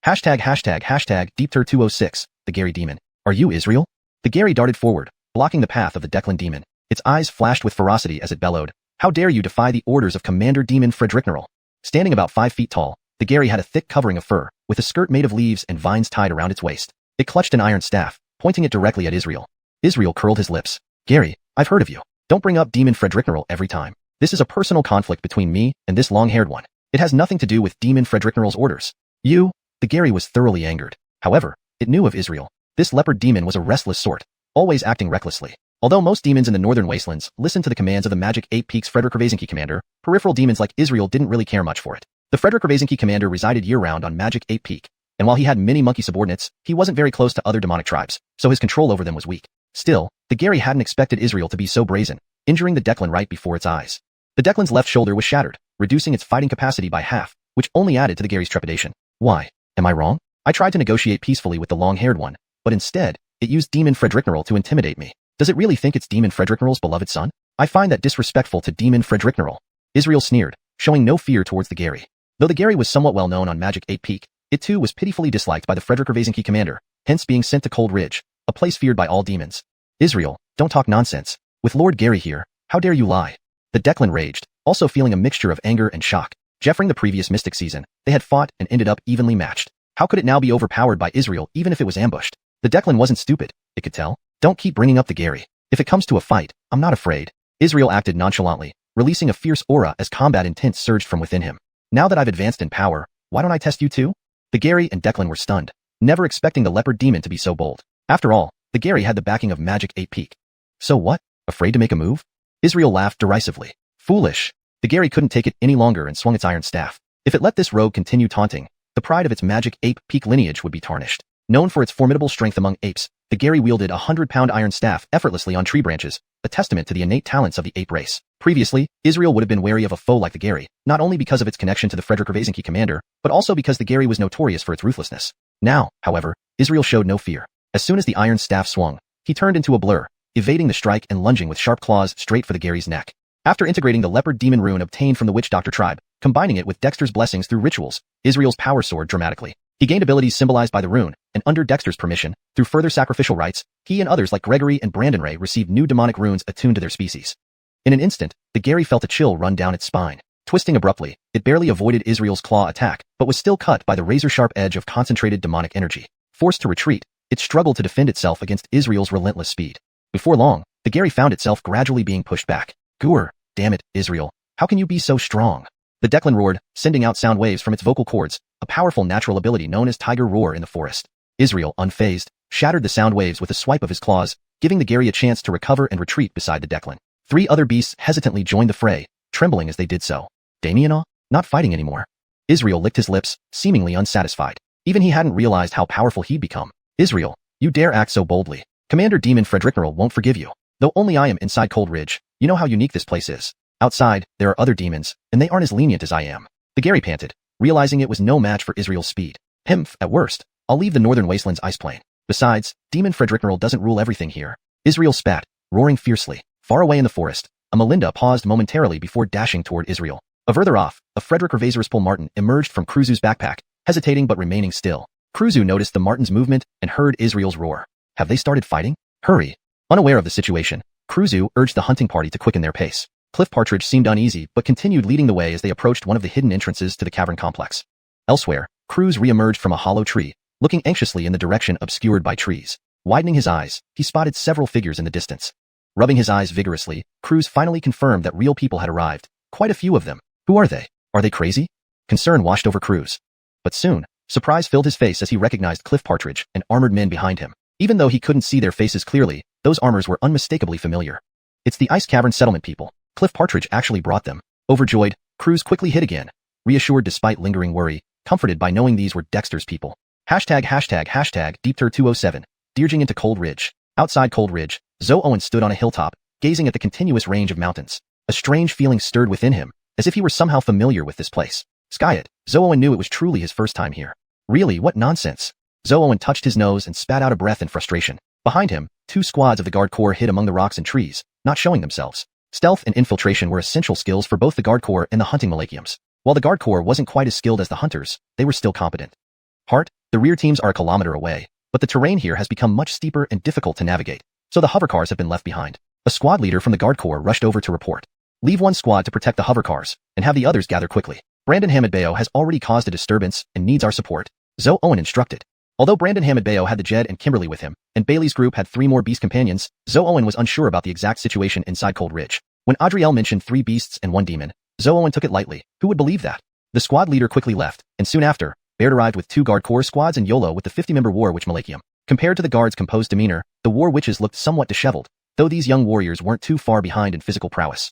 Hashtag Deepter206, the Gary demon. Are you Israel? The Gary darted forward, blocking the path of the Declan demon. Its eyes flashed with ferocity as it bellowed. How dare you defy the orders of Commander Demon Fredricknerl? Standing about 5 feet tall, the Gary had a thick covering of fur, with a skirt made of leaves and vines tied around its waist. It clutched an iron staff, pointing it directly at Israel. Israel curled his lips. Gary, I've heard of you. Don't bring up Demon Fredricknerl every time. This is a personal conflict between me and this long-haired one. It has nothing to do with Demon Fredricknerl's orders. The Gary was thoroughly angered. However, it knew of Israel. This leopard demon was a restless sort, always acting recklessly. Although most demons in the northern wastelands listened to the commands of the Magic Ape Peak's Frederick Ravazinki commander, peripheral demons like Israel didn't really care much for it. The Frederick Ravazinki commander resided year-round on Magic Ape Peak, and while he had many monkey subordinates, he wasn't very close to other demonic tribes, so his control over them was weak. Still, the Gary hadn't expected Israel to be so brazen, injuring the Declan right before its eyes. The Declan's left shoulder was shattered, reducing its fighting capacity by half, which only added to the Gary's trepidation. Why? Am I wrong? I tried to negotiate peacefully with the long-haired one, but instead, it used Demon Fredricknerl to intimidate me. Does it really think it's Demon Fredricknerl's beloved son? I find that disrespectful to Demon Fredricknerl. Israel sneered, showing no fear towards the Gary. Though the Gary was somewhat well known on Magic 8 Peak, it too was pitifully disliked by the Frederick Ravazinki commander, hence being sent to Cold Ridge, a place feared by all demons. Israel, don't talk nonsense. With Lord Gary here, how dare you lie? The Declan raged, also feeling a mixture of anger and shock. Jeffering the previous Mystic season, they had fought and ended up evenly matched. How could it now be overpowered by Israel even if it was ambushed? The Declan wasn't stupid, it could tell. Don't keep bringing up the Gary. If it comes to a fight, I'm not afraid. Israel acted nonchalantly, releasing a fierce aura as combat intent surged from within him. Now that I've advanced in power, why don't I test you too? The Gary and Declan were stunned, never expecting the leopard demon to be so bold. After all, the Gary had the backing of Magic 8 Peak. So what? Afraid to make a move? Israel laughed derisively. Foolish. The Gary couldn't take it any longer and swung its iron staff. If it let this rogue continue taunting, the pride of its Magic Ape Peak lineage would be tarnished. Known for its formidable strength among apes, the Gary wielded a 100-pound iron staff effortlessly on tree branches, a testament to the innate talents of the ape race. Previously, Israel would have been wary of a foe like the Gary, not only because of its connection to the Frederick Ravazinki commander, but also because the Gary was notorious for its ruthlessness. Now, however, Israel showed no fear. As soon as the iron staff swung, he turned into a blur, evading the strike and lunging with sharp claws straight for the Gary's neck. After integrating the leopard demon rune obtained from the witch doctor tribe, combining it with Dexter's blessings through rituals, Israel's power soared dramatically. He gained abilities symbolized by the rune, and under Dexter's permission, through further sacrificial rites, he and others like Gregory and Brandon Ray received new demonic runes attuned to their species. In an instant, the Gary felt a chill run down its spine. Twisting abruptly, it barely avoided Israel's claw attack, but was still cut by the razor-sharp edge of concentrated demonic energy. Forced to retreat, it struggled to defend itself against Israel's relentless speed. Before long, the Gary found itself gradually being pushed back. Goor, damn it, Israel, how can you be so strong? The Declan roared, sending out sound waves from its vocal cords, a powerful natural ability known as Tiger Roar in the forest. Israel, unfazed, shattered the sound waves with a swipe of his claws, giving the Gary a chance to recover and retreat beside the Declan. 3 other beasts hesitantly joined the fray, trembling as they did so. Damianah? Not fighting anymore. Israel licked his lips, seemingly unsatisfied. Even he hadn't realized how powerful he'd become. Israel, you dare act so boldly. Commander Demon Fredericknerl won't forgive you. Though only I am inside Cold Ridge, you know how unique this place is. Outside, there are other demons, and they aren't as lenient as I am. The Gary panted, realizing it was no match for Israel's speed. At worst, I'll leave the Northern Wastelands ice plane. Besides, Demon Fredericknerl doesn't rule everything here. Israel spat, roaring fiercely. Far away in the forest, a Melinda paused momentarily before dashing toward Israel. Further off, a Frederick Ravasaruspol Martin emerged from Croods's backpack, hesitating but remaining still. Croods noticed the Martin's movement and heard Israel's roar. Have they started fighting? Hurry. Unaware of the situation, Croods urged the hunting party to quicken their pace. Cliff Partridge seemed uneasy but continued leading the way as they approached one of the hidden entrances to the cavern complex. Elsewhere, Croods re-emerged from a hollow tree, looking anxiously in the direction obscured by trees. Widening his eyes, he spotted several figures in the distance. Rubbing his eyes vigorously, Croods finally confirmed that real people had arrived, quite a few of them. Who are they? Are they crazy? Concern washed over Croods. But soon, surprise filled his face as he recognized Cliff Partridge and armored men behind him. Even though he couldn't see their faces clearly, those armors were unmistakably familiar. It's the Ice Cavern Settlement people. Cliff Partridge actually brought them. Overjoyed, Croods quickly hid again. Reassured despite lingering worry, comforted by knowing these were Dexter's people. ###DeepTur207, Dirging into Cold Ridge. Outside Cold Ridge, Xuanhuan stood on a hilltop, gazing at the continuous range of mountains. A strange feeling stirred within him, as if he were somehow familiar with this place. Skyet, Xuanhuan knew it was truly his first time here. Really, what nonsense. Xuanhuan touched his nose and spat out a breath in frustration. Behind him, 2 squads of the Guard Corps hid among the rocks and trees, not showing themselves. Stealth and infiltration were essential skills for both the Guard Corps and the hunting Malachiums. While the Guard Corps wasn't quite as skilled as the hunters, they were still competent. The rear teams are a kilometer away, but the terrain here has become much steeper and difficult to navigate, so the hovercars have been left behind. A squad leader from the Guard Corps rushed over to report. Leave one squad to protect the hovercars, and have the others gather quickly. Brandon Hamadbayo has already caused a disturbance and needs our support, Xuanhuan instructed. Although Brandon Hamadbayo had the Jed and Kimberly with him, and Bailey's group had 3 more beast companions, Xuanhuan was unsure about the exact situation inside Cold Ridge. When Adriel mentioned 3 beasts and 1 demon, Xuanhuan took it lightly. Who would believe that? The squad leader quickly left, and soon after, Baird arrived with 2 Guard Corps squads and Yolo with the 50-member War Witch Malachium. Compared to the guards' composed demeanor, the War Witches looked somewhat disheveled, though these young warriors weren't too far behind in physical prowess.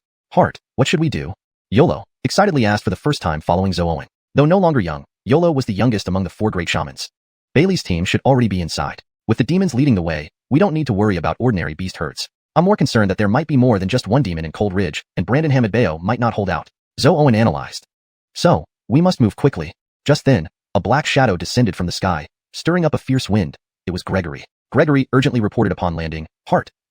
What should we do? Yolo excitedly asked for the first time following Xuanhuan. Though no longer young, Yolo was the youngest among the 4 great shamans. Bailey's team should already be inside. With the demons leading the way, we don't need to worry about ordinary beast herds. I'm more concerned that there might be more than just 1 demon in Cold Ridge, and Brandon Hamadbayo might not hold out. Xuanhuan analyzed. So, we must move quickly. Just then, a black shadow descended from the sky, stirring up a fierce wind. It was Gregory. Gregory urgently reported upon landing.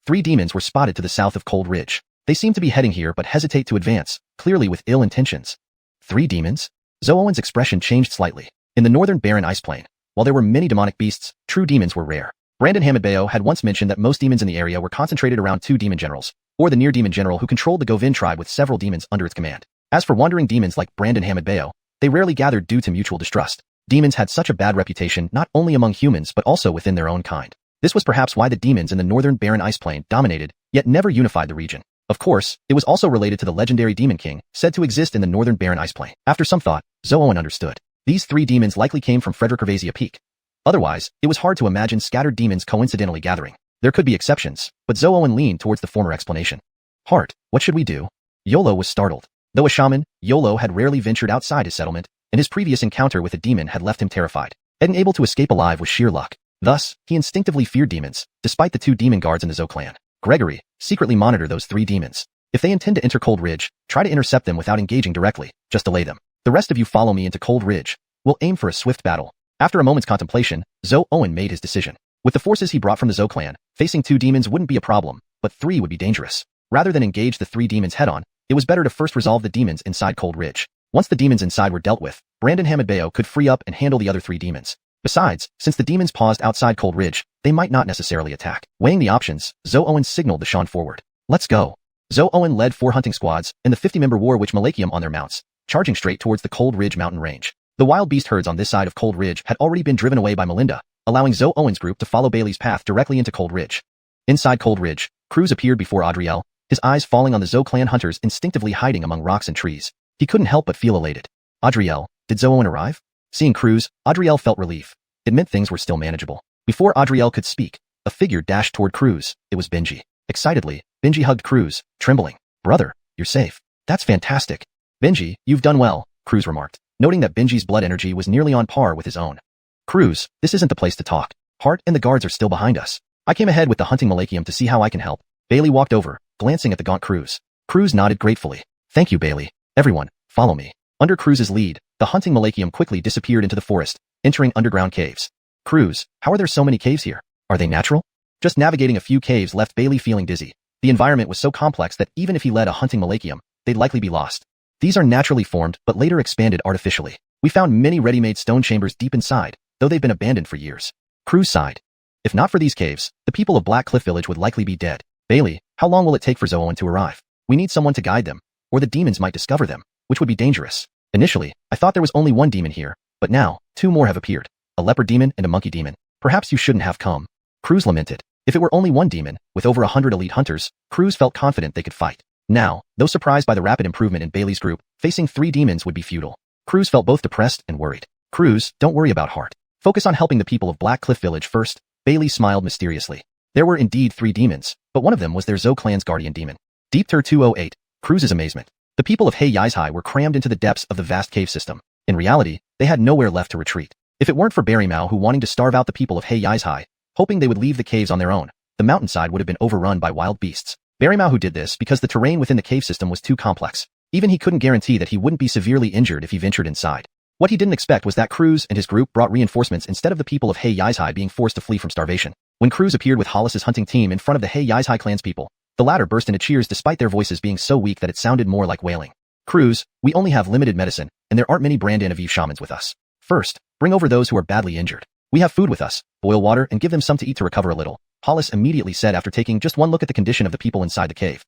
3 demons were spotted to the south of Cold Ridge. They seem to be heading here but hesitate to advance, clearly with ill intentions. 3 demons? Xuanhuan's expression changed slightly. In the northern barren ice plain, while there were many demonic beasts, true demons were rare. Brandon Hamadbayo had once mentioned that most demons in the area were concentrated around 2 demon generals, or the near demon general who controlled the Govin tribe with several demons under its command. As for wandering demons like Brandon Hamadbayo, they rarely gathered due to mutual distrust. Demons had such a bad reputation not only among humans but also within their own kind. This was perhaps why the demons in the northern barren ice plain dominated, yet never unified the region. Of course, it was also related to the legendary Demon King, said to exist in the northern barren ice plain. After some thought, Xuanhuan understood. These 3 demons likely came from Frederick Ravasia Peak. Otherwise, it was hard to imagine scattered demons coincidentally gathering. There could be exceptions, but Xuanhuan leaned towards the former explanation. What should we do? Yolo was startled. Though a shaman, Yolo had rarely ventured outside his settlement, and his previous encounter with a demon had left him terrified. Able to escape alive was sheer luck. Thus, he instinctively feared demons, despite the 2 demon guards in the Zhou clan. Gregory, secretly monitor those 3 demons. If they intend to enter Cold Ridge, try to intercept them without engaging directly, just delay them. The rest of you follow me into Cold Ridge. We'll aim for a swift battle. After a moment's contemplation, Xuanhuan made his decision. With the forces he brought from the Zhou clan, facing 2 demons wouldn't be a problem, but 3 would be dangerous. Rather than engage the 3 demons head-on, it was better to first resolve the demons inside Cold Ridge. Once the demons inside were dealt with, Brandon Hamadbayo could free up and handle the other 3 demons. Besides, since the demons paused outside Cold Ridge, they might not necessarily attack. Weighing the options, Xuanhuan signaled the Shan forward. Let's go. Xuanhuan led 4 hunting squads and the 50-member War Witch Malachium on their mounts, charging straight towards the Cold Ridge mountain range. The wild beast herds on this side of Cold Ridge had already been driven away by Melinda, allowing Xuanhuan's group to follow Bailey's path directly into Cold Ridge. Inside Cold Ridge, Croods appeared before Adriel, his eyes falling on the Zhou clan hunters instinctively hiding among rocks and trees. He couldn't help but feel elated. Adriel, did Xuanhuan arrive? Seeing Croods, Adriel felt relief. It meant things were still manageable. Before Adriel could speak, a figure dashed toward Croods. It was Benji. Excitedly, Benji hugged Croods, trembling. Brother, you're safe. That's fantastic. Benji, you've done well, Croods remarked, noting that Benji's blood energy was nearly on par with his own. Croods, this isn't the place to talk. Hart and the guards are still behind us. I came ahead with the hunting Malachium to see how I can help. Bailey walked over, glancing at the gaunt Croods. Croods nodded gratefully. Thank you, Bailey. Everyone, follow me. Under Croods' lead, the hunting Malachium quickly disappeared into the forest, entering underground caves. Croods, how are there so many caves here? Are they natural? Just navigating a few caves left Bailey feeling dizzy. The environment was so complex that even if he led a hunting Malachium, they'd likely be lost. These are naturally formed but later expanded artificially. We found many ready-made stone chambers deep inside, though they've been abandoned for years. Croods sighed. If not for these caves, the people of Black Cliff Village would likely be dead. Bailey, how long will it take for Xuanhuan to arrive? We need someone to guide them, or the demons might discover them, which would be dangerous. Initially, I thought there was only 1 demon here, but now, 2 more have appeared. A leopard demon and a monkey demon. Perhaps you shouldn't have come. Croods lamented. If it were only 1 demon, with over 100 elite hunters, Croods felt confident they could fight. Now, though surprised by the rapid improvement in Bailey's group, facing 3 demons would be futile. Croods felt both depressed and worried. Croods, don't worry about Hart. Focus on helping the people of Black Cliff Village first. Bailey smiled mysteriously. There were indeed 3 demons, but one of them was their Zhou clan's guardian demon. Deep Tur 208, Croods' amazement. The people of Xiuxian were crammed into the depths of the vast cave system. In reality, they had nowhere left to retreat. If it weren't for Barry Mao who wanting to starve out the people of Xiuxian, hoping they would leave the caves on their own, the mountainside would have been overrun by wild beasts. Barry Mao who did this because the terrain within the cave system was too complex. Even he couldn't guarantee that he wouldn't be severely injured if he ventured inside. What he didn't expect was that Croods and his group brought reinforcements instead of the people of Xiuxian being forced to flee from starvation. When Croods appeared with Hollis's hunting team in front of the Xiuxian clan's people, the latter burst into cheers despite their voices being so weak that it sounded more like wailing. Croods, we only have limited medicine, and there aren't many Brandon Aviv shamans with us. First, bring over those who are badly injured. We have food with us. Boil water and give them some to eat to recover a little, Hollis immediately said after taking just one look at the condition of the people inside the cave.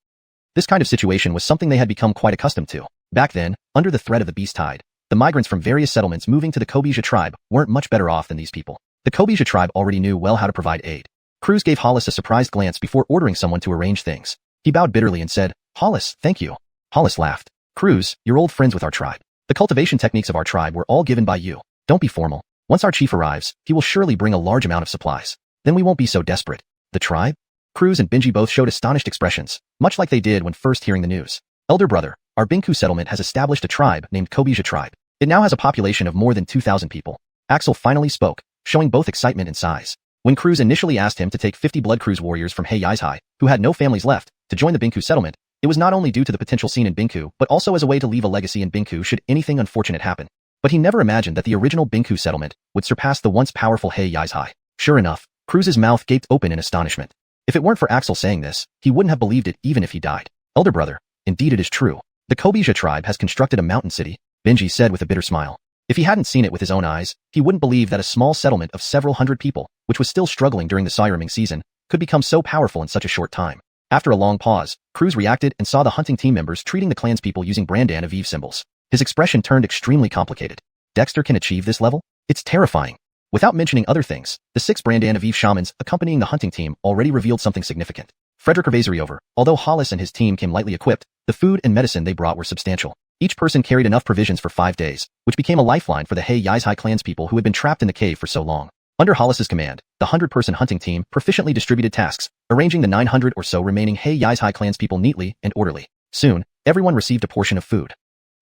This kind of situation was something they had become quite accustomed to. Back then, under the threat of the beast tide, the migrants from various settlements moving to the Kobija tribe weren't much better off than these people. The Kobija tribe already knew well how to provide aid. Croods gave Hollis a surprised glance before ordering someone to arrange things. He bowed bitterly and said, Hollis, thank you. Hollis laughed. Croods, you're old friends with our tribe. The cultivation techniques of our tribe were all given by you. Don't be formal. Once our chief arrives, he will surely bring a large amount of supplies. Then we won't be so desperate. The tribe? Croods and Benji both showed astonished expressions, much like they did when first hearing the news. Elder brother, our Binku settlement has established a tribe named Kobija tribe. It now has a population of more than 2,000 people. Axel finally spoke, showing both excitement and size. When Croods initially asked him to take 50 Blood Croods warriors from Xiuxian, who had no families left, to join the Binku settlement, it was not only due to the potential scene in Binku, but also as a way to leave a legacy in Binku should anything unfortunate happen. But he never imagined that the original Binku settlement would surpass the once powerful Xiuxian. Sure enough, Croods' mouth gaped open in astonishment. If it weren't for Axel saying this, he wouldn't have believed it even if he died. Elder brother, indeed it is true. The Kobija tribe has constructed a mountain city, Benji said with a bitter smile. If he hadn't seen it with his own eyes, he wouldn't believe that a small settlement of several hundred people, which was still struggling during the Sairaming season, could become so powerful in such a short time. After a long pause, Croods reacted and saw the hunting team members treating the clans people using Brandan Aviv symbols. His expression turned extremely complicated. Dexter can achieve this level? It's terrifying. Without mentioning other things, the 6 Brandan Aviv shamans accompanying the hunting team already revealed something significant. Frederick Ravazariover, although Hollis and his team came lightly equipped, the food and medicine they brought were substantial. Each person carried enough provisions for 5 days, which became a lifeline for the Xiuxian clans people who had been trapped in the cave for so long. Under Hollis's command, the 100-person hunting team proficiently distributed tasks, arranging the 900 or so remaining Xiuxian clans people neatly and orderly. Soon, everyone received a portion of food.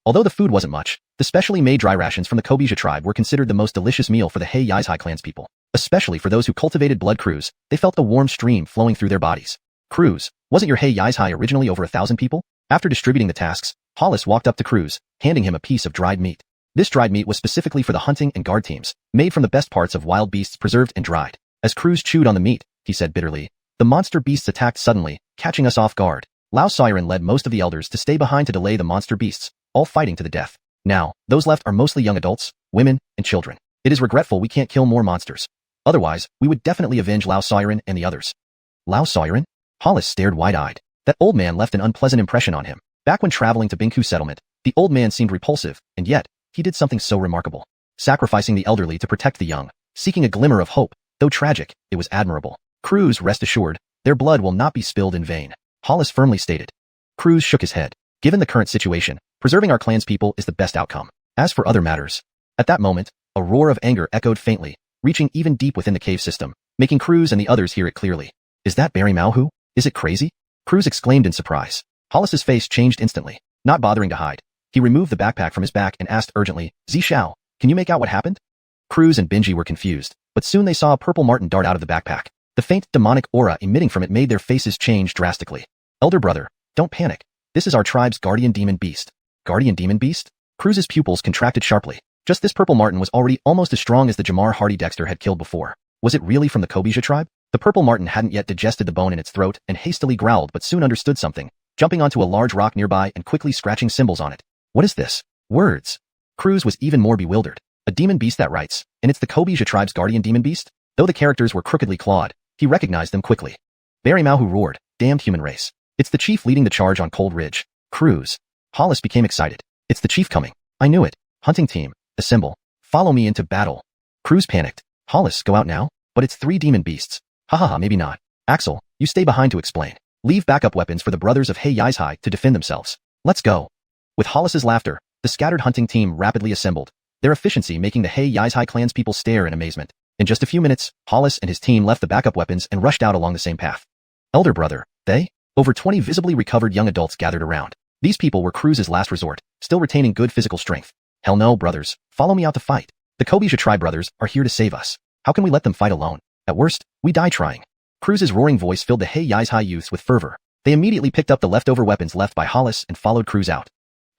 Although the food wasn't much, the specially made dry rations from the Kobija tribe were considered the most delicious meal for the Xiuxian clans people. Especially for those who cultivated blood Croods, they felt a warm stream flowing through their bodies. Croods, wasn't your Xiuxian originally over 1,000 people? After distributing the tasks, Hollis walked up to Croods, handing him a piece of dried meat. This dried meat was specifically for the hunting and guard teams, made from the best parts of wild beasts preserved and dried. As Croods chewed on the meat, he said bitterly, the monster beasts attacked suddenly, catching us off guard. Xiuxian led most of the elders to stay behind to delay the monster beasts, all fighting to the death. Now, those left are mostly young adults, women, and children. It is regretful we can't kill more monsters. Otherwise, we would definitely avenge Xiuxian and the others. Xiuxian? Hollis stared wide-eyed. That old man left an unpleasant impression on him. Back when traveling to Bingku settlement, the old man seemed repulsive, and yet, he did something so remarkable. Sacrificing the elderly to protect the young, seeking a glimmer of hope, though tragic, it was admirable. Croods, rest assured, their blood will not be spilled in vain, Hollis firmly stated. Croods shook his head. Given the current situation, preserving our clan's people is the best outcome. As for other matters, at that moment, a roar of anger echoed faintly, reaching even deep within the cave system, making Croods and the others hear it clearly. Is that Barry Mauhu? Is it crazy? Croods exclaimed in surprise. Hollis's face changed instantly, not bothering to hide. He removed the backpack from his back and asked urgently, Xiao, can you make out what happened? Croods and Benji were confused, but soon they saw a purple marten dart out of the backpack. The faint demonic aura emitting from it made their faces change drastically. Elder brother, don't panic. This is our tribe's guardian demon beast. Guardian demon beast? Croods' pupils contracted sharply. Just this purple marten was already almost as strong as the Jamar Hardy Dexter had killed before. Was it really from the Kobija tribe? The purple marten hadn't yet digested the bone in its throat and hastily growled but soon understood something, jumping onto a large rock nearby and quickly scratching symbols on it. What is this? Words. Croods was even more bewildered. A demon beast that writes, and it's the Kobija tribe's guardian demon beast? Though the characters were crookedly clawed, he recognized them quickly. Barry Mauhu roared, damned human race. It's the chief leading the charge on Cold Ridge. Croods. Hollis became excited. It's the chief coming. I knew it. Hunting team, assemble. Follow me into battle. Croods panicked. Hollis, go out now? But it's 3 demon beasts. Hahaha, maybe not. Axel, you stay behind to explain. Leave backup weapons for the brothers of Hei Yizhai to defend themselves. Let's go. With Hollis's laughter, the scattered hunting team rapidly assembled, their efficiency making the Hei Yizhai clan's people stare in amazement. In just a few minutes, Hollis and his team left the backup weapons and rushed out along the same path. Elder brother, they? Over 20 visibly recovered young adults gathered around. These people were Croods' last resort, still retaining good physical strength. Hell no, brothers, follow me out to fight. The Kobija tribe brothers are here to save us. How can we let them fight alone? At worst, we die trying. Croods' roaring voice filled the Hei Yizhai youths with fervor. They immediately picked up the leftover weapons left by Hollis and followed Croods out.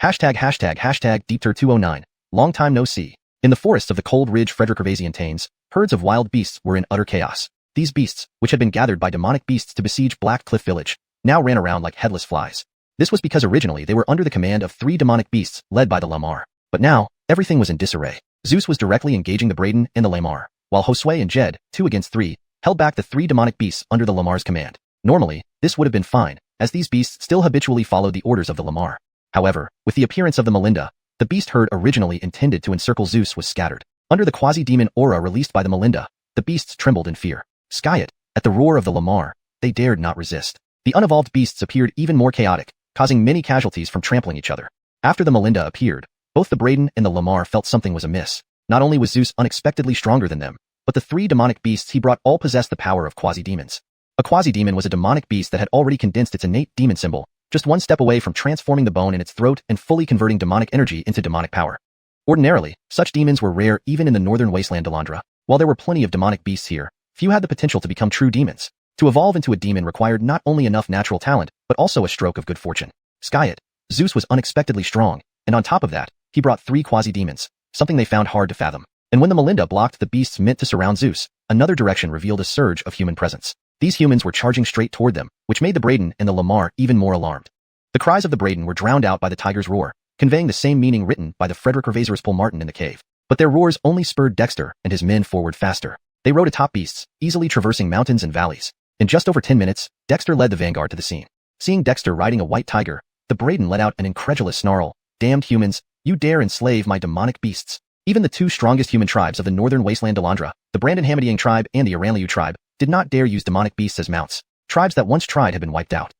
Hashtag Deepter209. Long time no see. In the forests of the Cold Ridge Frederick-Gervasian Tanes, herds of wild beasts were in utter chaos. These beasts, which had been gathered by demonic beasts to besiege Black Cliff Village, now ran around like headless flies. This was because originally they were under the command of 3 demonic beasts led by the Lamar. But now, everything was in disarray. Zeus was directly engaging the Braden and the Lamar, while Josue and Jed, 2 against 3, held back the 3 demonic beasts under the Lamar's command. Normally, this would have been fine, as these beasts still habitually followed the orders of the Lamar. However, with the appearance of the Melinda, the beast herd originally intended to encircle Zeus was scattered. Under the quasi-demon aura released by the Melinda, the beasts trembled in fear. Skyet, at the roar of the Lamar, they dared not resist. The unevolved beasts appeared even more chaotic, causing many casualties from trampling each other. After the Melinda appeared, both the Braden and the Lamar felt something was amiss. Not only was Zeus unexpectedly stronger than them, but the 3 demonic beasts he brought all possessed the power of quasi-demons. A quasi-demon was a demonic beast that had already condensed its innate demon symbol, just one step away from transforming the bone in its throat and fully converting demonic energy into demonic power. Ordinarily, such demons were rare even in the northern wasteland Delandra. While there were plenty of demonic beasts here, few had the potential to become true demons. To evolve into a demon required not only enough natural talent, but also a stroke of good fortune. Skyet, Zeus was unexpectedly strong, and on top of that, he brought 3 quasi-demons, something they found hard to fathom. And when the Melinda blocked the beasts meant to surround Zeus, another direction revealed a surge of human presence. These humans were charging straight toward them, which made the Braden and the Lamar even more alarmed. The cries of the Braden were drowned out by the tiger's roar, conveying the same meaning written by the Frederick Gervasius Pole Martin in the cave. But their roars only spurred Dexter and his men forward faster. They rode atop beasts, easily traversing mountains and valleys. In just over 10 minutes, Dexter led the vanguard to the scene. Seeing Dexter riding a white tiger, the Braden let out an incredulous snarl. Damned humans, you dare enslave my demonic beasts. Even the 2 strongest human tribes of the northern wasteland Delandra, the Brandon Hamadiang tribe and the Aranliu tribe, did not dare use demonic beasts as mounts. Tribes that once tried had been wiped out.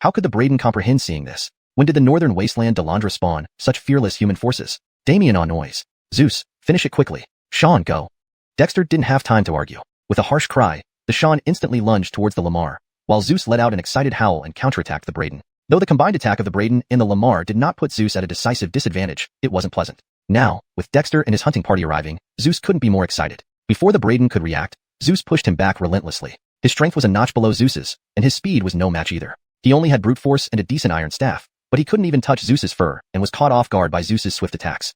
How could the Braden comprehend seeing this? When did the northern wasteland Delandra spawn such fearless human forces? Damien on noise. Zeus, finish it quickly. Sean, go. Dexter didn't have time to argue. With a harsh cry, the Sean instantly lunged towards the Lamar, while Zeus let out an excited howl and counterattacked the Braden. Though the combined attack of the Braden and the Lamar did not put Zeus at a decisive disadvantage, it wasn't pleasant. Now, with Dexter and his hunting party arriving, Zeus couldn't be more excited. Before the Braden could react, Zeus pushed him back relentlessly. His strength was a notch below Zeus's, and his speed was no match either. He only had brute force and a decent iron staff, but he couldn't even touch Zeus's fur and was caught off guard by Zeus's swift attacks.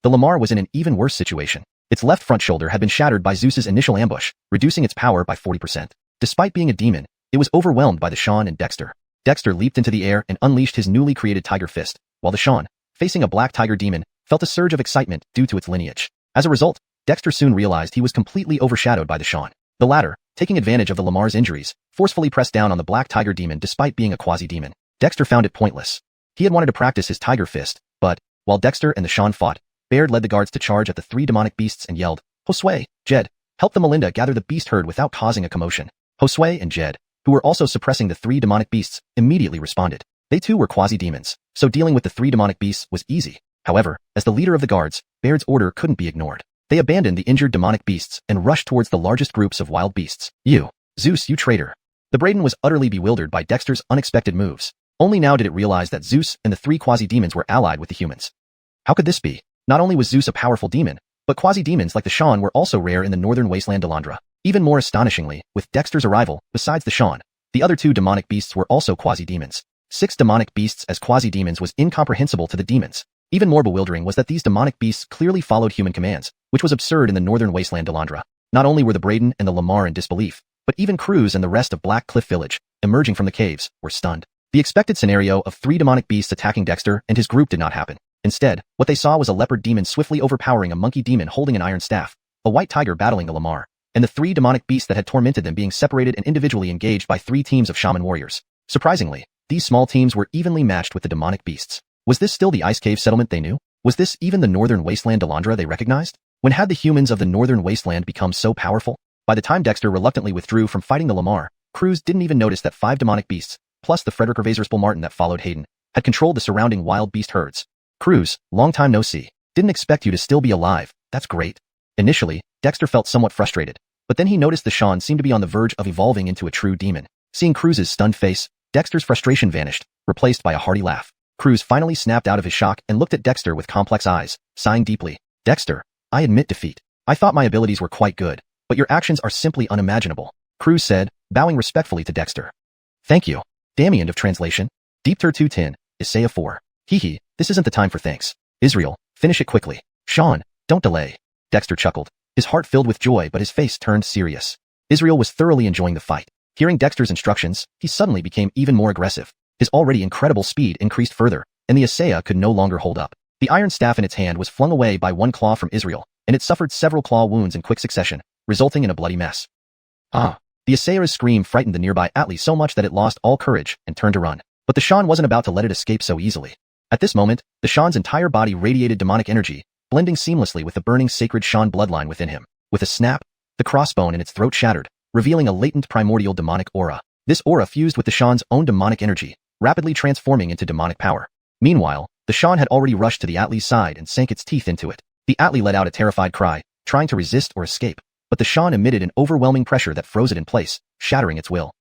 The Lamar was in an even worse situation. Its left front shoulder had been shattered by Zeus's initial ambush, reducing its power by 40%. Despite being a demon, It was overwhelmed by the Xian and Dexter. Dexter leaped into the air and unleashed his newly created tiger fist, while the Xian, facing a black tiger demon, felt a surge of excitement due to its lineage. As a result, Dexter soon realized he was completely overshadowed by the Xian. The latter, taking advantage of the Lamar's injuries, forcefully pressed down on the black tiger demon despite being a quasi-demon. Dexter found it pointless. He had wanted to practice his tiger fist, but, while Dexter and the Xian fought, Baird led the guards to charge at the three demonic beasts and yelled, "Josue, Jed, help the Melinda gather the beast herd without causing a commotion." Josue and Jed, who were also suppressing the three demonic beasts, immediately responded. They too were quasi-demons, so dealing with the three demonic beasts was easy. However, as the leader of the guards, Baird's order couldn't be ignored. They abandoned the injured demonic beasts and rushed towards the largest groups of wild beasts. "You, Zeus, you traitor." The Braden was utterly bewildered by Dexter's unexpected moves. Only now did it realize that Zeus and the three quasi-demons were allied with the humans. How could this be? Not only was Zeus a powerful demon, but quasi-demons like the Xian were also rare in the northern wasteland Delandra. Even more astonishingly, with Dexter's arrival, besides the Xian, the other two demonic beasts were also quasi-demons. 6 demonic beasts as quasi-demons was incomprehensible to the demons. Even more bewildering was that these demonic beasts clearly followed human commands, which was absurd in the northern wasteland Delandra. Not only were the Braden and the Lamar in disbelief, but even Croods and the rest of Black Cliff Village, emerging from the caves, were stunned. The expected scenario of 3 demonic beasts attacking Dexter and his group did not happen. Instead, what they saw was a leopard demon swiftly overpowering a monkey demon holding an iron staff, a white tiger battling the Lamar, and the 3 demonic beasts that had tormented them being separated and individually engaged by 3 teams of shaman warriors. Surprisingly, these small teams were evenly matched with the demonic beasts. Was this still the ice cave settlement they knew? Was this even the northern wasteland Delandra they recognized? When had the humans of the northern wasteland become so powerful? By the time Dexter reluctantly withdrew from fighting the Lamar, Croods didn't even notice that 5 demonic beasts, plus the Frederick Revaserspool Martin that followed Hayden, had controlled the surrounding wild beast herds. "Croods, long time no see. Didn't expect you to still be alive. That's great." Initially, Dexter felt somewhat frustrated, but then he noticed the Xian seemed to be on the verge of evolving into a true demon. Seeing Croods' stunned face, Dexter's frustration vanished, replaced by a hearty laugh. Croods finally snapped out of his shock and looked at Dexter with complex eyes, sighing deeply. "Dexter, I admit defeat. I thought my abilities were quite good, but your actions are simply unimaginable," Croods said, bowing respectfully to Dexter. "Thank you." Dammy, end of translation. Deepter 210, Isaiah 4. Hee, this isn't the time for thanks. Israel, finish it quickly. Xian, don't delay. Dexter chuckled, his heart filled with joy but his face turned serious. Israel was thoroughly enjoying the fight. Hearing Dexter's instructions, he suddenly became even more aggressive. His already incredible speed increased further, and the Isaiah could no longer hold up. The iron staff in its hand was flung away by one claw from Israel, and it suffered several claw wounds in quick succession, resulting in a bloody mess. "Ah!" The Isaiah's scream frightened the nearby Atli so much that it lost all courage and turned to run. But the Xian wasn't about to let it escape so easily. At this moment, the Xian's entire body radiated demonic energy, blending seamlessly with the burning sacred Xian bloodline within him. With a snap, the crossbone in its throat shattered, revealing a latent primordial demonic aura. This aura fused with the Xian's own demonic energy, rapidly transforming into demonic power. Meanwhile, the Xian had already rushed to the Atli's side and sank its teeth into it. The Atli let out a terrified cry, trying to resist or escape, but the Xian emitted an overwhelming pressure that froze it in place, shattering its will.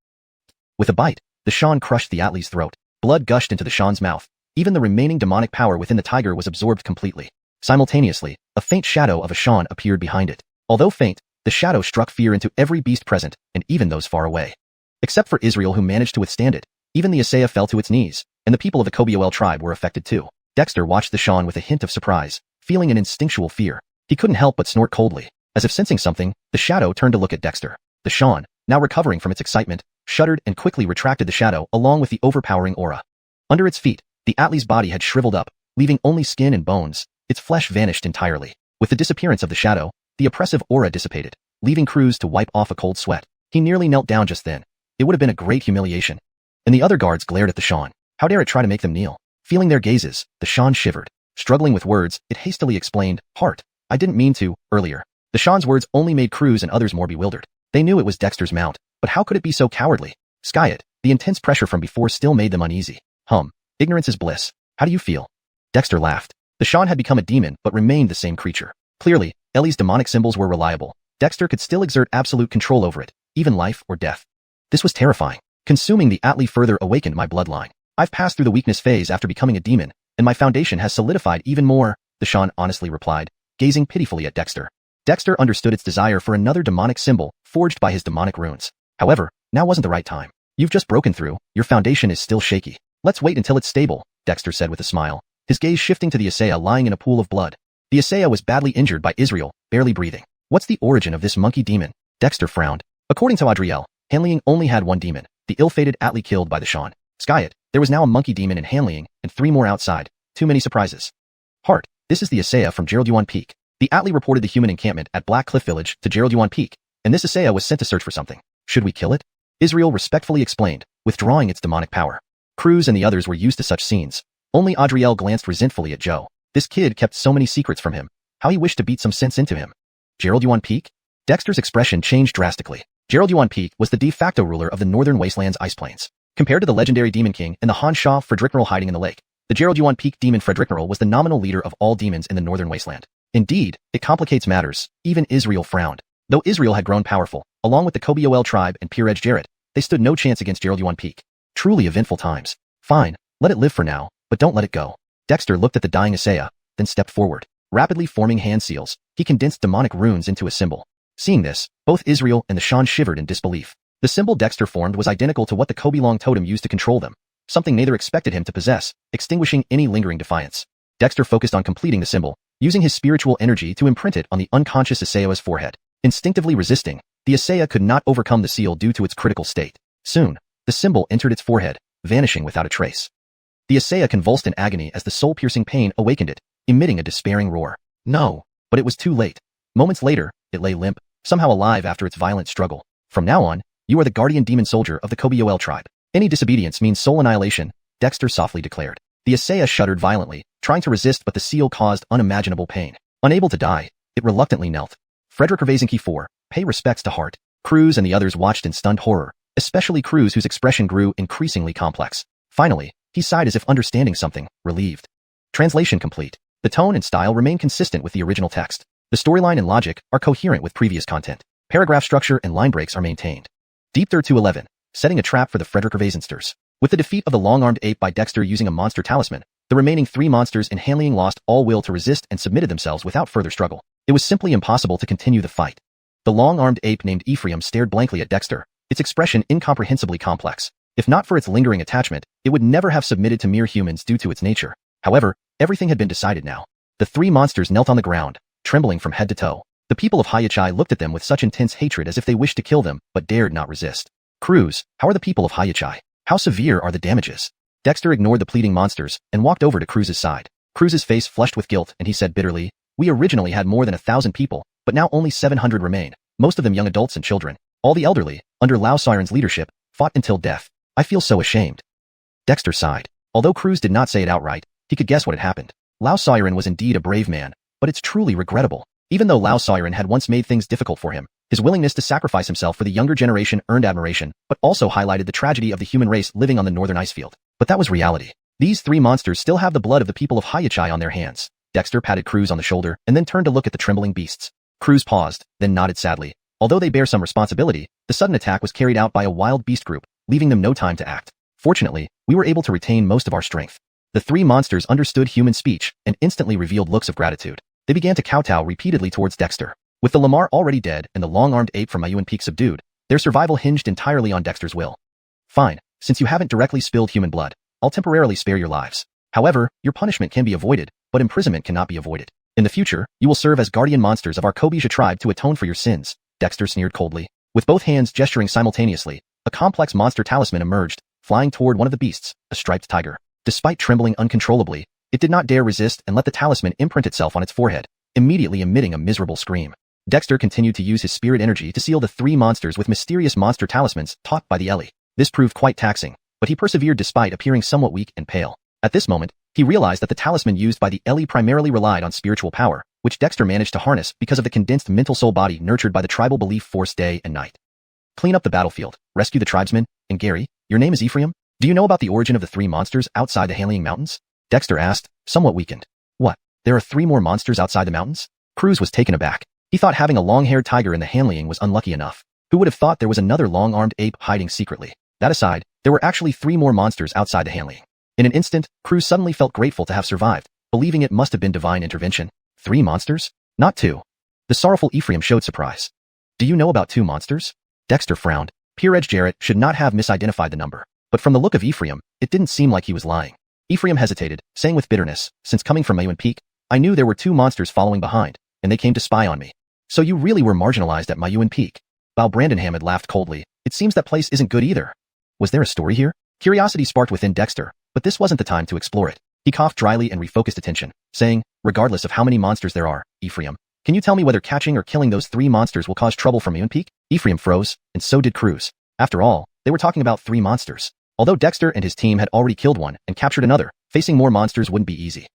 With a bite, the Xian crushed the Atli's throat. Blood gushed into the Xian's mouth. Even the remaining demonic power within the tiger was absorbed completely. Simultaneously, a faint shadow of a Xian appeared behind it. Although faint, the shadow struck fear into every beast present, and even those far away. Except for Israel, who managed to withstand it, even the Isaiah fell to its knees, and the people of the Kobiol tribe were affected too. Dexter watched the Xian with a hint of surprise, feeling an instinctual fear. He couldn't help but snort coldly. As if sensing something, the shadow turned to look at Dexter. The Xian, now recovering from its excitement, shuddered and quickly retracted the shadow along with the overpowering aura. Under its feet, the Atli's body had shriveled up, leaving only skin and bones. Its flesh vanished entirely. With the disappearance of the shadow, the oppressive aura dissipated, leaving Croods to wipe off a cold sweat. He nearly knelt down just then. It would have been a great humiliation. And the other guards glared at the Xian. How dare it try to make them kneel? Feeling their gazes, the Xian shivered. Struggling with words, it hastily explained, "Heart, I didn't mean to, earlier." The Xian's words only made Croods and others more bewildered. They knew it was Dexter's mount, but how could it be so cowardly? Skyet, the intense pressure from before still made them uneasy. Ignorance is bliss. How do you feel? Dexter laughed. The Xian had become a demon but remained the same creature. Clearly, Ellie's demonic symbols were reliable. Dexter could still exert absolute control over it, even life or death. This was terrifying. Consuming the Atli further awakened my bloodline. I've passed through the weakness phase after becoming a demon, and my foundation has solidified even more, the Xian honestly replied, gazing pitifully at Dexter. Dexter understood its desire for another demonic symbol, forged by his demonic runes. However, now wasn't the right time. You've just broken through, your foundation is still shaky. Let's wait until it's stable, Dexter said with a smile, his gaze shifting to the Isaiah lying in a pool of blood. The Isaiah was badly injured by Israel, barely breathing. What's the origin of this monkey demon? Dexter frowned. According to Adriel, Hanliang only had one demon, The ill-fated Atli killed by the Shan. Skyet, there was now a monkey demon in Hanliang, and 3 more outside. Too many surprises. Heart, this is the Asaya from Xuanhuan Peak. The Atli reported the human encampment at Black Cliff Village to Xuanhuan Peak, and this Asaya was sent to search for something. Should we kill it? Israel respectfully explained, withdrawing its demonic power. Croods and the others were used to such scenes. Only Adriel glanced resentfully at Joe. This kid kept so many secrets from him. How he wished to beat some sense into him. Xuanhuan Peak? Dexter's expression changed drastically. Xuanhuan Peak was the de facto ruler of the northern wasteland's ice plains. Compared to the legendary Demon King and the Han Sha Fredricknerl hiding in the lake, the Xuanhuan Peak demon Fredricknerl was the nominal leader of all demons in the northern wasteland. Indeed, it complicates matters. Even Israel frowned. Though Israel had grown powerful, along with the Kobiol tribe and Peer Edge Jarrett, they stood no chance against Xuanhuan Peak. Truly eventful times. Fine, let it live for now, but don't let it go. Dexter looked at the dying Asaya, then stepped forward. Rapidly forming hand seals, he condensed demonic runes into a symbol. Seeing this, both Israel and the Shan shivered in disbelief. The symbol Dexter formed was identical to what the Kobilong totem used to control them, something neither expected him to possess, extinguishing any lingering defiance. Dexter focused on completing the symbol, using his spiritual energy to imprint it on the unconscious Asaya's forehead. Instinctively resisting, the Asaya could not overcome the seal due to its critical state. Soon, the symbol entered its forehead, vanishing without a trace. The Asaya convulsed in agony as the soul-piercing pain awakened it, emitting a despairing roar. No, but it was too late. Moments later, it lay limp, somehow alive after its violent struggle. From now on, you are the guardian demon soldier of the Kobiol tribe. Any disobedience means soul annihilation, Dexter softly declared. The Asaya shuddered violently, trying to resist, but the seal caused unimaginable pain. Unable to die, it reluctantly knelt. Frederick Hervasinki 4, pay respects to Heart. Croods and the others watched in stunned horror, especially Croods, whose expression grew increasingly complex. Finally, he sighed as if understanding something, relieved. Translation complete. The tone and style remain consistent with the original text. The storyline and logic are coherent with previous content. Paragraph structure and line breaks are maintained. Deep Third 211, setting a trap for the Frederick Hervasinsters. With the defeat of the long-armed ape by Dexter using a monster talisman, the remaining 3 monsters in Hanliang lost all will to resist and submitted themselves without further struggle. It was simply impossible to continue the fight. The long-armed ape named Ephraim stared blankly at Dexter, its expression incomprehensibly complex. If not for its lingering attachment, it would never have submitted to mere humans due to its nature. However, everything had been decided now. The 3 monsters knelt on the ground, trembling from head to toe. The people of Hayachai looked at them with such intense hatred as if they wished to kill them, but dared not resist. Croods, how are the people of Hayachai? How severe are the damages? Dexter ignored the pleading monsters and walked over to Croods' side. Croods' face flushed with guilt, and he said bitterly, "We originally had more than 1,000 people, but now only 700 remain, most of them young adults and children. All the elderly, under Lao Siren's leadership, fought until death. I feel so ashamed." Dexter sighed. Although Croods did not say it outright, he could guess what had happened. Lao Siren was indeed a brave man, but it's truly regrettable. Even though Lao Siren had once made things difficult for him, his willingness to sacrifice himself for the younger generation earned admiration, but also highlighted the tragedy of the human race living on the northern icefield. But that was reality. These 3 monsters still have the blood of the people of Hayachai on their hands. Dexter patted Croods on the shoulder and then turned to look at the trembling beasts. Croods paused, then nodded sadly. Although they bear some responsibility, the sudden attack was carried out by a wild beast group, leaving them no time to act. Fortunately, we were able to retain most of our strength. The 3 monsters understood human speech and instantly revealed looks of gratitude. They began to kowtow repeatedly towards Dexter. With the Lamar already dead and the long-armed ape from Mayuan Peak subdued, their survival hinged entirely on Dexter's will. Fine, since you haven't directly spilled human blood, I'll temporarily spare your lives. However, your punishment can be avoided, but imprisonment cannot be avoided. In the future, you will serve as guardian monsters of our Kobija tribe to atone for your sins, Dexter sneered coldly. With both hands gesturing simultaneously, a complex monster talisman emerged, flying toward one of the beasts, a striped tiger. Despite trembling uncontrollably, it did not dare resist and let the talisman imprint itself on its forehead, immediately emitting a miserable scream. Dexter continued to use his spirit energy to seal the 3 monsters with mysterious monster talismans taught by the Eli. This proved quite taxing, but he persevered despite appearing somewhat weak and pale. At this moment, he realized that the talisman used by the Eli primarily relied on spiritual power, which Dexter managed to harness because of the condensed mental soul body nurtured by the tribal belief force day and night. Clean up the battlefield, rescue the tribesmen, and Gary, your name is Ephraim? Do you know about the origin of the 3 monsters outside the Hanliang Mountains? Dexter asked, somewhat weakened. What? There are 3 more monsters outside the mountains? Croods was taken aback. He thought having a long-haired tiger in the Hanliang was unlucky enough. Who would have thought there was another long-armed ape hiding secretly? That aside, there were actually 3 more monsters outside the Hanliang. In an instant, Croods suddenly felt grateful to have survived, believing it must have been divine intervention. 3 monsters? Not 2. The sorrowful Ephraim showed surprise. Do you know about 2 monsters? Dexter frowned. Peer Edge Jarrett should not have misidentified the number. But from the look of Ephraim, it didn't seem like he was lying. Ephraim hesitated, saying with bitterness, since coming from Mayuan Peak, I knew there were 2 monsters following behind, and they came to spy on me. So you really were marginalized at Mayuan Peak. Bao Brandenham had laughed coldly. It seems that place isn't good either. Was there a story here? Curiosity sparked within Dexter, but this wasn't the time to explore it. He coughed dryly and refocused attention, saying, regardless of how many monsters there are, Ephraim, can you tell me whether catching or killing those 3 monsters will cause trouble for me and Peak? Ephraim froze, and so did Croods. After all, they were talking about 3 monsters. Although Dexter and his team had already killed one and captured another, facing more monsters wouldn't be easy.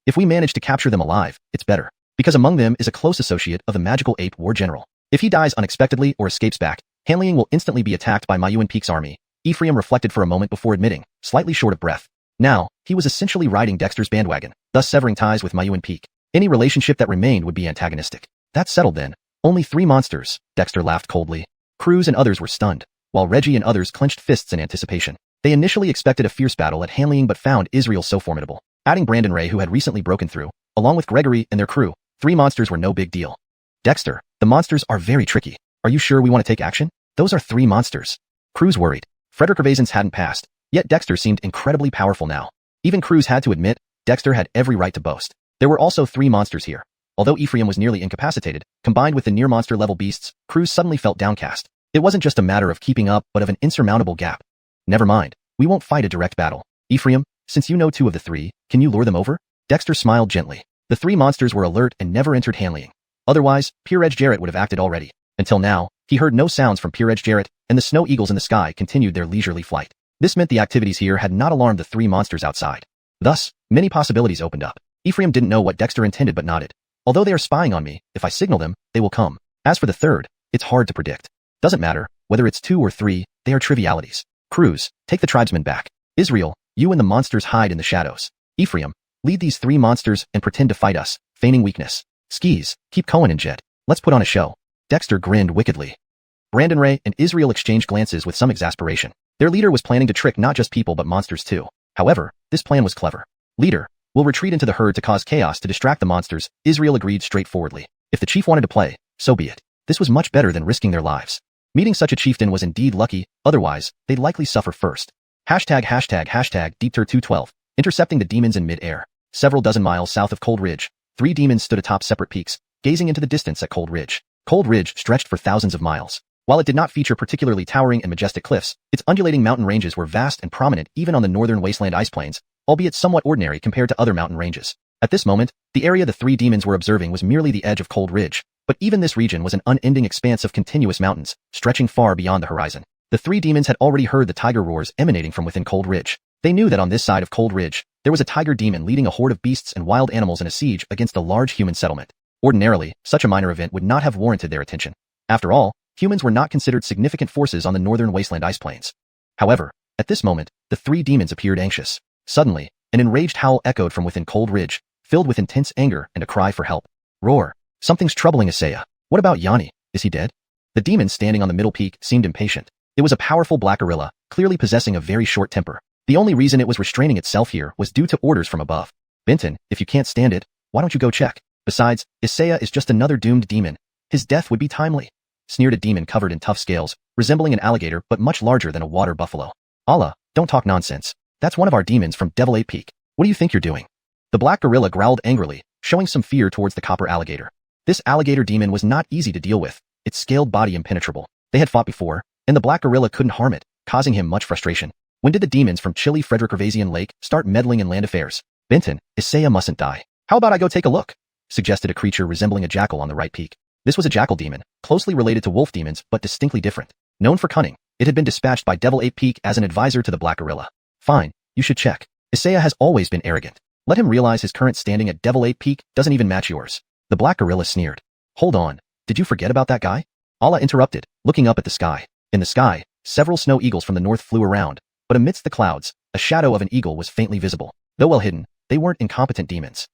If we manage to capture them alive, it's better, because among them is a close associate of the magical ape war general. If he dies unexpectedly or escapes back, Hanliang will instantly be attacked by Mayuan Peak's army. Ephraim reflected for a moment before admitting, slightly short of breath. Now, he was essentially riding Dexter's bandwagon, thus severing ties with Mayuan Peak. Any relationship that remained would be antagonistic. That's settled then. Only 3 monsters, Dexter laughed coldly. Croods and others were stunned, while Reggie and others clenched fists in anticipation. They initially expected a fierce battle at Hanliang but found Israel so formidable. Adding Brandon Ray, who had recently broken through, along with Gregory and their crew, 3 monsters were no big deal. Dexter, the monsters are very tricky. Are you sure we want to take action? Those are 3 monsters. Croods worried. Frederick Gervaison's hadn't passed, yet Dexter seemed incredibly powerful now. Even Croods had to admit, Dexter had every right to boast. There were also 3 monsters here. Although Ephraim was nearly incapacitated, combined with the near monster level beasts, Croods suddenly felt downcast. It wasn't just a matter of keeping up, but of an insurmountable gap. Never mind, we won't fight a direct battle. Ephraim, since you know 2 of the 3, can you lure them over? Dexter smiled gently. The 3 monsters were alert and never entered Hanliang. Otherwise, Peer-Edge Jarrett would have acted already. Until now, he heard no sounds from Peer-Edge Jarrett, and the snow eagles in the sky continued their leisurely flight. This meant the activities here had not alarmed the 3 monsters outside. Thus, many possibilities opened up. Ephraim didn't know what Dexter intended but nodded. Although they are spying on me, if I signal them, they will come. As for the 3rd, it's hard to predict. Doesn't matter, whether it's 2 or 3, they are trivialities. Croods, take the tribesmen back. Israel, you and the monsters hide in the shadows. Ephraim, lead these 3 monsters and pretend to fight us, feigning weakness. Skis, keep Cohen and Jet. Let's put on a show. Dexter grinned wickedly. Brandon Ray and Israel exchanged glances with some exasperation. Their leader was planning to trick not just people but monsters too. However, this plan was clever. Leader, we'll retreat into the herd to cause chaos to distract the monsters, Israel agreed straightforwardly. If the chief wanted to play, so be it. This was much better than risking their lives. Meeting such a chieftain was indeed lucky, otherwise, they'd likely suffer first. ###Deepter212, intercepting the demons in mid-air. Several dozen miles south of Cold Ridge, 3 demons stood atop separate peaks, gazing into the distance at Cold Ridge. Cold Ridge stretched for thousands of miles. While it did not feature particularly towering and majestic cliffs, its undulating mountain ranges were vast and prominent even on the northern wasteland ice plains, albeit somewhat ordinary compared to other mountain ranges. At this moment, the area the 3 demons were observing was merely the edge of Cold Ridge, but even this region was an unending expanse of continuous mountains, stretching far beyond the horizon. The 3 demons had already heard the tiger roars emanating from within Cold Ridge. They knew that on this side of Cold Ridge, there was a tiger demon leading a horde of beasts and wild animals in a siege against a large human settlement. Ordinarily, such a minor event would not have warranted their attention. After all, humans were not considered significant forces on the northern wasteland ice plains. However, at this moment, the 3 demons appeared anxious. Suddenly, an enraged howl echoed from within Cold Ridge, filled with intense anger and a cry for help. Roar! Something's troubling Isaiah. What about Yanni? Is he dead? The demon standing on the middle peak seemed impatient. It was a powerful black gorilla, clearly possessing a very short temper. The only reason it was restraining itself here was due to orders from above. Benton, if you can't stand it, why don't you go check? Besides, Isaiah is just another doomed demon. His death would be timely. Sneered a demon covered in tough scales, resembling an alligator but much larger than a water buffalo. Allah, don't talk nonsense. That's one of our demons from Devil 8 Peak. What do you think you're doing? The black gorilla growled angrily, showing some fear towards the copper alligator. This alligator demon was not easy to deal with, its scaled body impenetrable. They had fought before, and the black gorilla couldn't harm it, causing him much frustration. When did the demons from chilly Frederick Gervaisian Lake start meddling in land affairs? Benton, Isaiah mustn't die. How about I go take a look? Suggested a creature resembling a jackal on the right peak. This was a jackal demon, closely related to wolf demons but distinctly different. Known for cunning, it had been dispatched by Devil 8 Peak as an advisor to the black gorilla. Fine, you should check. Isaiah has always been arrogant. Let him realize his current standing at Devil 8 Peak doesn't even match yours. The black gorilla sneered. Hold on, did you forget about that guy? Allah interrupted, looking up at the sky. In the sky, several snow eagles from the north flew around, but amidst the clouds, a shadow of an eagle was faintly visible. Though well hidden, they weren't incompetent demons.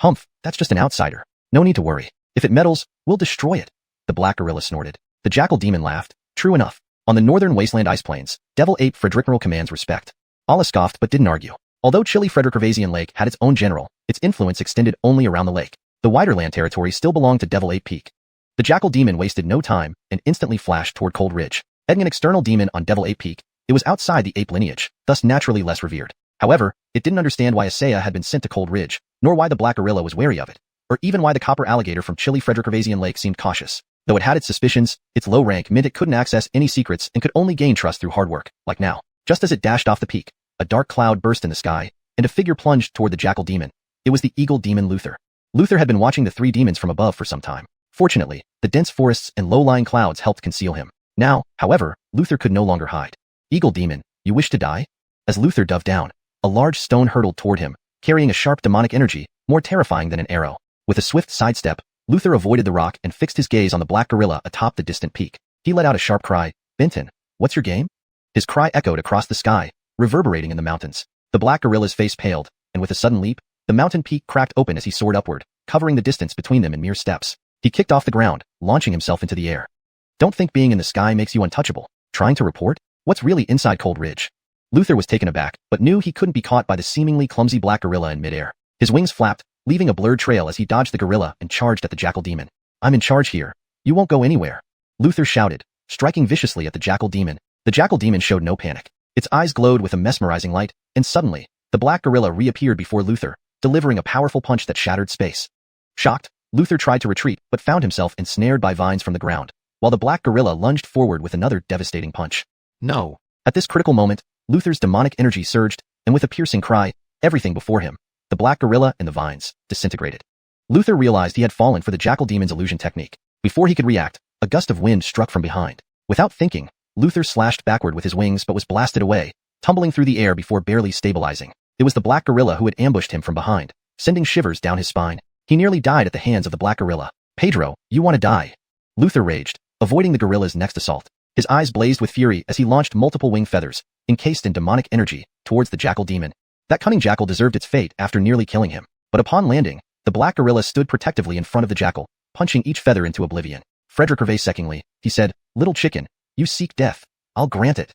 Humph, that's just an outsider. No need to worry. If it meddles, we'll destroy it. The black gorilla snorted. The jackal demon laughed. True enough. On the northern wasteland ice plains, Devil Ape Frederickneral commands respect. Allah scoffed but didn't argue. Although chilly Frederick Gervaisian Lake had its own general, its influence extended only around the lake. The wider land territory still belonged to Devil 8 Peak. The jackal demon wasted no time and instantly flashed toward Cold Ridge. Being an external demon on Devil 8 Peak, it was outside the ape lineage, thus naturally less revered. However, it didn't understand why Isaiah had been sent to Cold Ridge, nor why the black gorilla was wary of it, or even why the copper alligator from chilly Frederick Gervaisian Lake seemed cautious. Though it had its suspicions, its low rank meant it couldn't access any secrets and could only gain trust through hard work, like now. Just as it dashed off the peak, a dark cloud burst in the sky, and a figure plunged toward the jackal demon. It was the eagle demon Luther. Luther had been watching the three demons from above for some time. Fortunately, the dense forests and low-lying clouds helped conceal him. Now, however, Luther could no longer hide. Eagle demon, you wish to die? As Luther dove down, a large stone hurtled toward him, carrying a sharp demonic energy, more terrifying than an arrow. With a swift sidestep, Luther avoided the rock and fixed his gaze on the black gorilla atop the distant peak. He let out a sharp cry, "Benton, what's your game?" His cry echoed across the sky, reverberating in the mountains. The black gorilla's face paled, and with a sudden leap, the mountain peak cracked open as he soared upward, covering the distance between them in mere steps. He kicked off the ground, launching himself into the air. Don't think being in the sky makes you untouchable. Trying to report? What's really inside Cold Ridge? Luther was taken aback, but knew he couldn't be caught by the seemingly clumsy black gorilla in midair. His wings flapped, leaving a blurred trail as he dodged the gorilla and charged at the jackal demon. "I'm in charge here. You won't go anywhere," Luther shouted, striking viciously at the jackal demon. The jackal demon showed no panic. Its eyes glowed with a mesmerizing light, and suddenly, the black gorilla reappeared before Luther, delivering a powerful punch that shattered space. Shocked, Luther tried to retreat but found himself ensnared by vines from the ground, while the black gorilla lunged forward with another devastating punch. No. At this critical moment, Luther's demonic energy surged, and with a piercing cry, everything before him, the black gorilla and the vines, disintegrated. Luther realized he had fallen for the jackal demon's illusion technique. Before he could react, a gust of wind struck from behind. Without thinking, Luther slashed backward with his wings but was blasted away, tumbling through the air before barely stabilizing. It was the black gorilla who had ambushed him from behind, sending shivers down his spine. He nearly died at the hands of the black gorilla. "Pedro, you want to die?" Luther raged, avoiding the gorilla's next assault. His eyes blazed with fury as he launched multiple wing feathers, encased in demonic energy, towards the jackal demon. That cunning jackal deserved its fate after nearly killing him. But upon landing, the black gorilla stood protectively in front of the jackal, punching each feather into oblivion. Frederick Gervais-Seckingly, he said, "Little chicken, you seek death. I'll grant it."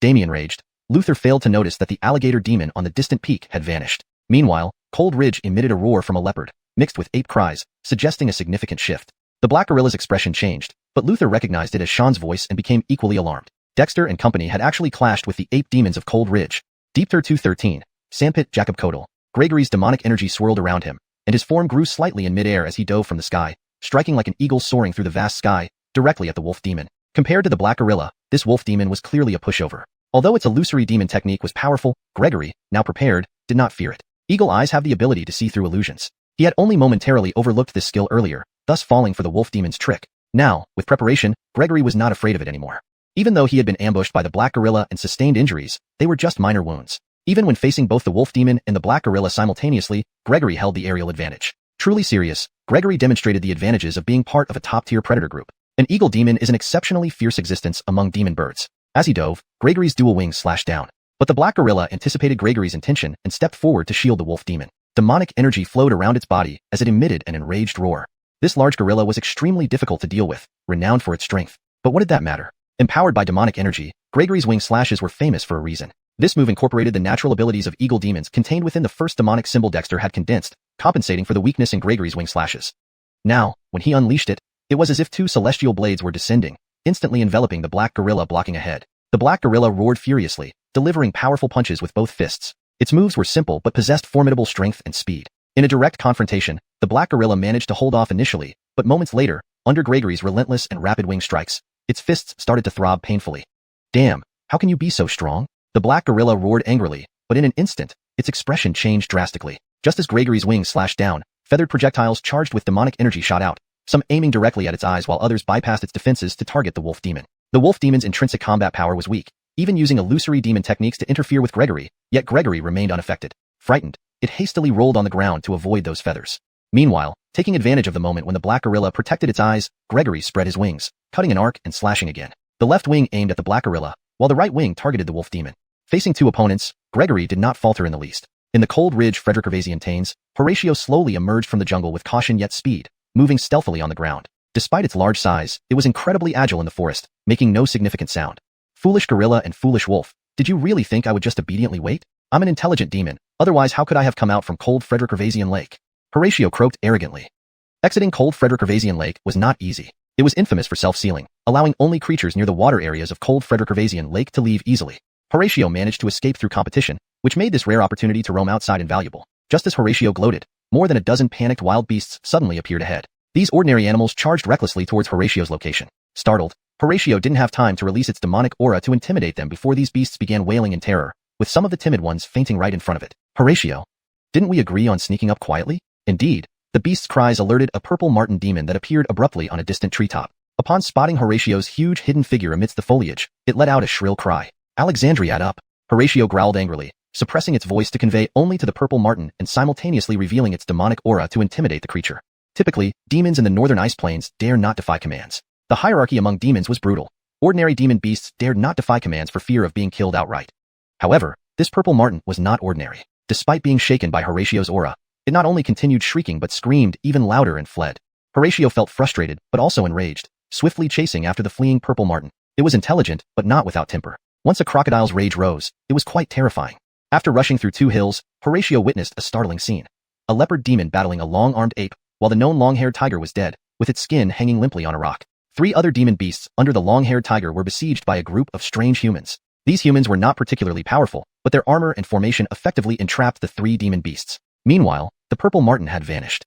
Damien raged. Luther failed to notice that the alligator demon on the distant peak had vanished. Meanwhile, Cold Ridge emitted a roar from a leopard, mixed with ape cries, suggesting a significant shift. The black gorilla's expression changed, but Luther recognized it as Sean's voice and became equally alarmed. Dexter and company had actually clashed with the ape demons of Cold Ridge. Deepter 213, Sandpit Jacob Kodal. Gregory's demonic energy swirled around him, and his form grew slightly in midair as he dove from the sky, striking like an eagle soaring through the vast sky, directly at the wolf demon. Compared to the black gorilla, this wolf demon was clearly a pushover. Although its illusory demon technique was powerful, Gregory, now prepared, did not fear it. Eagle eyes have the ability to see through illusions. He had only momentarily overlooked this skill earlier, thus falling for the wolf demon's trick. Now, with preparation, Gregory was not afraid of it anymore. Even though he had been ambushed by the black gorilla and sustained injuries, they were just minor wounds. Even when facing both the wolf demon and the black gorilla simultaneously, Gregory held the aerial advantage. Truly serious, Gregory demonstrated the advantages of being part of a top-tier predator group. An eagle demon is an exceptionally fierce existence among demon birds. As he dove, Gregory's dual wings slashed down. But the black gorilla anticipated Gregory's intention and stepped forward to shield the wolf demon. Demonic energy flowed around its body as it emitted an enraged roar. This large gorilla was extremely difficult to deal with, renowned for its strength. But what did that matter? Empowered by demonic energy, Gregory's wing slashes were famous for a reason. This move incorporated the natural abilities of eagle demons contained within the first demonic symbol Dexter had condensed, compensating for the weakness in Gregory's wing slashes. Now, when he unleashed it, it was as if two celestial blades were descending, instantly enveloping the black gorilla blocking ahead. The black gorilla roared furiously, delivering powerful punches with both fists. Its moves were simple but possessed formidable strength and speed. In a direct confrontation, the black gorilla managed to hold off initially, but moments later, under Gregory's relentless and rapid wing strikes, its fists started to throb painfully. "Damn, how can you be so strong?" The black gorilla roared angrily, but in an instant, its expression changed drastically. Just as Gregory's wings slashed down, feathered projectiles charged with demonic energy shot out, some aiming directly at its eyes while others bypassed its defenses to target the wolf demon. The wolf demon's intrinsic combat power was weak, even using illusory demon techniques to interfere with Gregory, yet Gregory remained unaffected. Frightened, it hastily rolled on the ground to avoid those feathers. Meanwhile, taking advantage of the moment when the black gorilla protected its eyes, Gregory spread his wings, cutting an arc and slashing again. The left wing aimed at the black gorilla, while the right wing targeted the wolf demon. Facing two opponents, Gregory did not falter in the least. In the Cold Ridge Frederick Gervaisian Taines, Horatio slowly emerged from the jungle with caution yet speed, moving stealthily on the ground. Despite its large size, it was incredibly agile in the forest, making no significant sound. "Foolish gorilla and foolish wolf, did you really think I would just obediently wait? I'm an intelligent demon, otherwise how could I have come out from Cold Frederick Gervaisian Lake?" Horatio croaked arrogantly. Exiting Cold Frederick Gervaisian Lake was not easy. It was infamous for self-sealing, allowing only creatures near the water areas of Cold Frederick Gervaisian Lake to leave easily. Horatio managed to escape through competition, which made this rare opportunity to roam outside invaluable. Just as Horatio gloated, more than a dozen panicked wild beasts suddenly appeared ahead. These ordinary animals charged recklessly towards Horatio's location. Startled, Horatio didn't have time to release its demonic aura to intimidate them before these beasts began wailing in terror, with some of the timid ones fainting right in front of it. Horatio, didn't we agree on sneaking up quietly? Indeed, the beast's cries alerted a purple marten demon that appeared abruptly on a distant treetop. Upon spotting Horatio's huge hidden figure amidst the foliage, it let out a shrill cry. Alexandriad up! Horatio growled angrily, suppressing its voice to convey only to the purple marten and simultaneously revealing its demonic aura to intimidate the creature. Typically, demons in the northern ice plains dare not defy commands. The hierarchy among demons was brutal. Ordinary demon beasts dared not defy commands for fear of being killed outright. However, this purple marten was not ordinary. Despite being shaken by Horatio's aura, it not only continued shrieking but screamed even louder and fled. Horatio felt frustrated but also enraged, swiftly chasing after the fleeing purple marten. It was intelligent but not without temper. Once a crocodile's rage rose, it was quite terrifying. After rushing through 2 hills, Horatio witnessed a startling scene. A leopard demon battling a long-armed ape, while the known long-haired tiger was dead, with its skin hanging limply on a rock. 3 other demon beasts under the long-haired tiger were besieged by a group of strange humans. These humans were not particularly powerful, but their armor and formation effectively entrapped the 3 demon beasts. Meanwhile, the purple marten had vanished.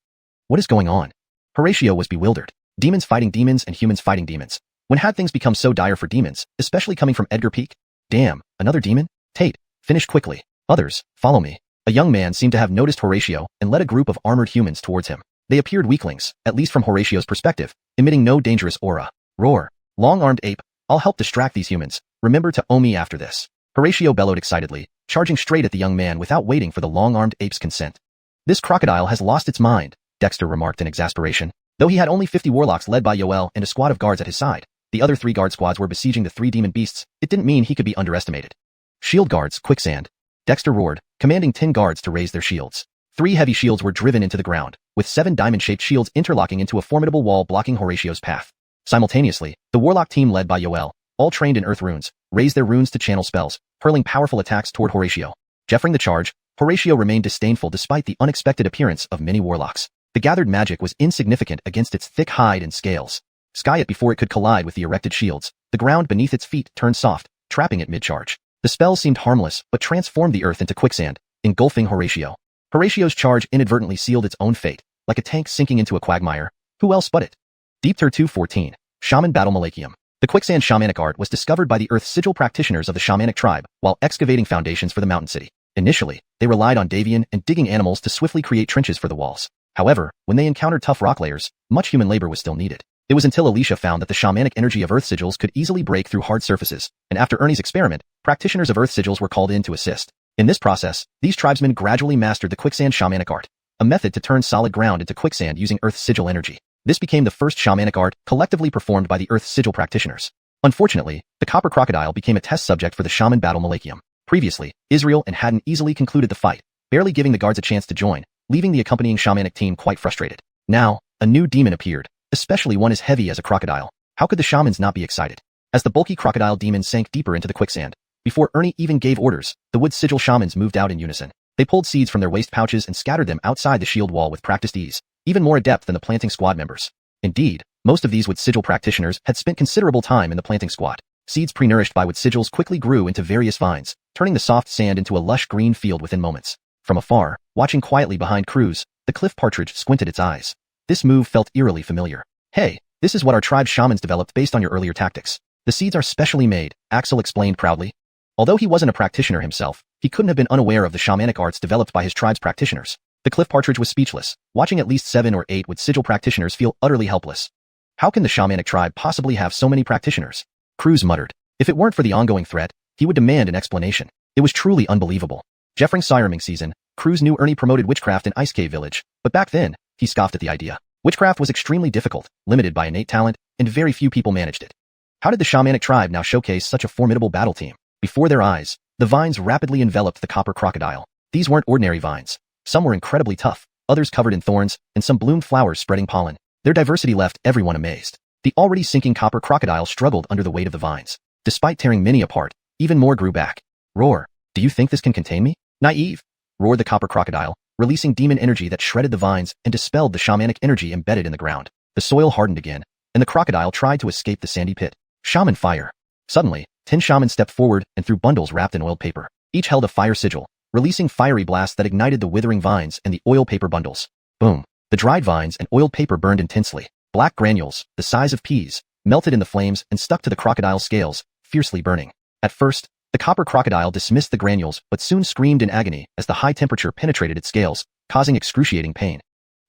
What is going on? Horatio was bewildered. Demons fighting demons and humans fighting demons. When had things become so dire for demons, especially coming from Edgar Peak? Damn, another demon? Tate, finish quickly. Others, follow me. A young man seemed to have noticed Horatio and led a group of armored humans towards him. They appeared weaklings, at least from Horatio's perspective, emitting no dangerous aura. Roar. Long-armed ape, I'll help distract these humans. Remember to owe me after this. Horatio bellowed excitedly, charging straight at the young man without waiting for the long-armed ape's consent. This crocodile has lost its mind, Dexter remarked in exasperation. Though he had only 50 warlocks led by Yoel and a squad of guards at his side, the other 3 guard squads were besieging the 3 demon beasts. It didn't mean he could be underestimated. Shield guards, quicksand. Dexter roared, commanding 10 guards to raise their shields. 3 heavy shields were driven into the ground, with 7 diamond-shaped shields interlocking into a formidable wall blocking Horatio's path. Simultaneously, the warlock team led by Yoel, all trained in earth runes, raised their runes to channel spells, hurling powerful attacks toward Horatio. Jeffering the charge, Horatio remained disdainful despite the unexpected appearance of many warlocks. The gathered magic was insignificant against its thick hide and scales. Sky it before it could collide with the erected shields. The ground beneath its feet turned soft, trapping it mid-charge. The spell seemed harmless, but transformed the earth into quicksand, engulfing Horatio. Horatio's charge inadvertently sealed its own fate, like a tank sinking into a quagmire. Who else but it? Deep Tur 214. Shaman Battle Malachium. The quicksand shamanic art was discovered by the Earth Sigil practitioners of the shamanic tribe while excavating foundations for the mountain city. Initially, they relied on Davian and digging animals to swiftly create trenches for the walls. However, when they encountered tough rock layers, much human labor was still needed. It was until Alicia found that the shamanic energy of Earth Sigils could easily break through hard surfaces, and after Ernie's experiment, practitioners of Earth Sigils were called in to assist. In this process, these tribesmen gradually mastered the quicksand shamanic art, a method to turn solid ground into quicksand using Earth Sigil energy. This became the first shamanic art collectively performed by the Earth Sigil practitioners. Unfortunately, the copper crocodile became a test subject for the Shaman Battle Malachium. Previously, Israel and Haddon easily concluded the fight, barely giving the guards a chance to join, leaving the accompanying shamanic team quite frustrated. Now, a new demon appeared, especially one as heavy as a crocodile. How could the shamans not be excited? As the bulky crocodile demon sank deeper into the quicksand, before Ernie even gave orders, the Wood Sigil shamans moved out in unison. They pulled seeds from their waist pouches and scattered them outside the shield wall with practiced ease, even more adept than the planting squad members. Indeed, most of these Wood Sigil practitioners had spent considerable time in the planting squad. Seeds pre-nourished by Wood Sigils quickly grew into various vines, turning the soft sand into a lush green field within moments. From afar, watching quietly behind Croods, the cliff partridge squinted its eyes. This move felt eerily familiar. Hey, this is what our tribe's shamans developed based on your earlier tactics. The seeds are specially made, Axel explained proudly. Although he wasn't a practitioner himself, he couldn't have been unaware of the shamanic arts developed by his tribe's practitioners. The cliff partridge was speechless, watching at least 7 or 8 Wood Sigil practitioners feel utterly helpless. How can the shamanic tribe possibly have so many practitioners? Croods muttered. If it weren't for the ongoing threat, he would demand an explanation. It was truly unbelievable. Jeffering Sireming season, Croods knew Ernie promoted witchcraft in Ice Cave Village, but back then, he scoffed at the idea. Witchcraft was extremely difficult, limited by innate talent, and very few people managed it. How did the shamanic tribe now showcase such a formidable battle team? Before their eyes, the vines rapidly enveloped the copper crocodile. These weren't ordinary vines. Some were incredibly tough, others covered in thorns, and some bloomed flowers spreading pollen. Their diversity left everyone amazed. The already sinking copper crocodile struggled under the weight of the vines. Despite tearing many apart, even more grew back. Roar. Do you think this can contain me? Naive, roared the copper crocodile, releasing demon energy that shredded the vines and dispelled the shamanic energy embedded in the ground. The soil hardened again, and the crocodile tried to escape the sandy pit. Shaman fire. Suddenly, 10 shamans stepped forward and threw bundles wrapped in oiled paper. Each held a fire sigil, releasing fiery blasts that ignited the withering vines and the oil paper bundles. Boom. The dried vines and oiled paper burned intensely. Black granules, the size of peas, melted in the flames and stuck to the crocodile's scales, fiercely burning. At first, the copper crocodile dismissed the granules but soon screamed in agony as the high temperature penetrated its scales, causing excruciating pain.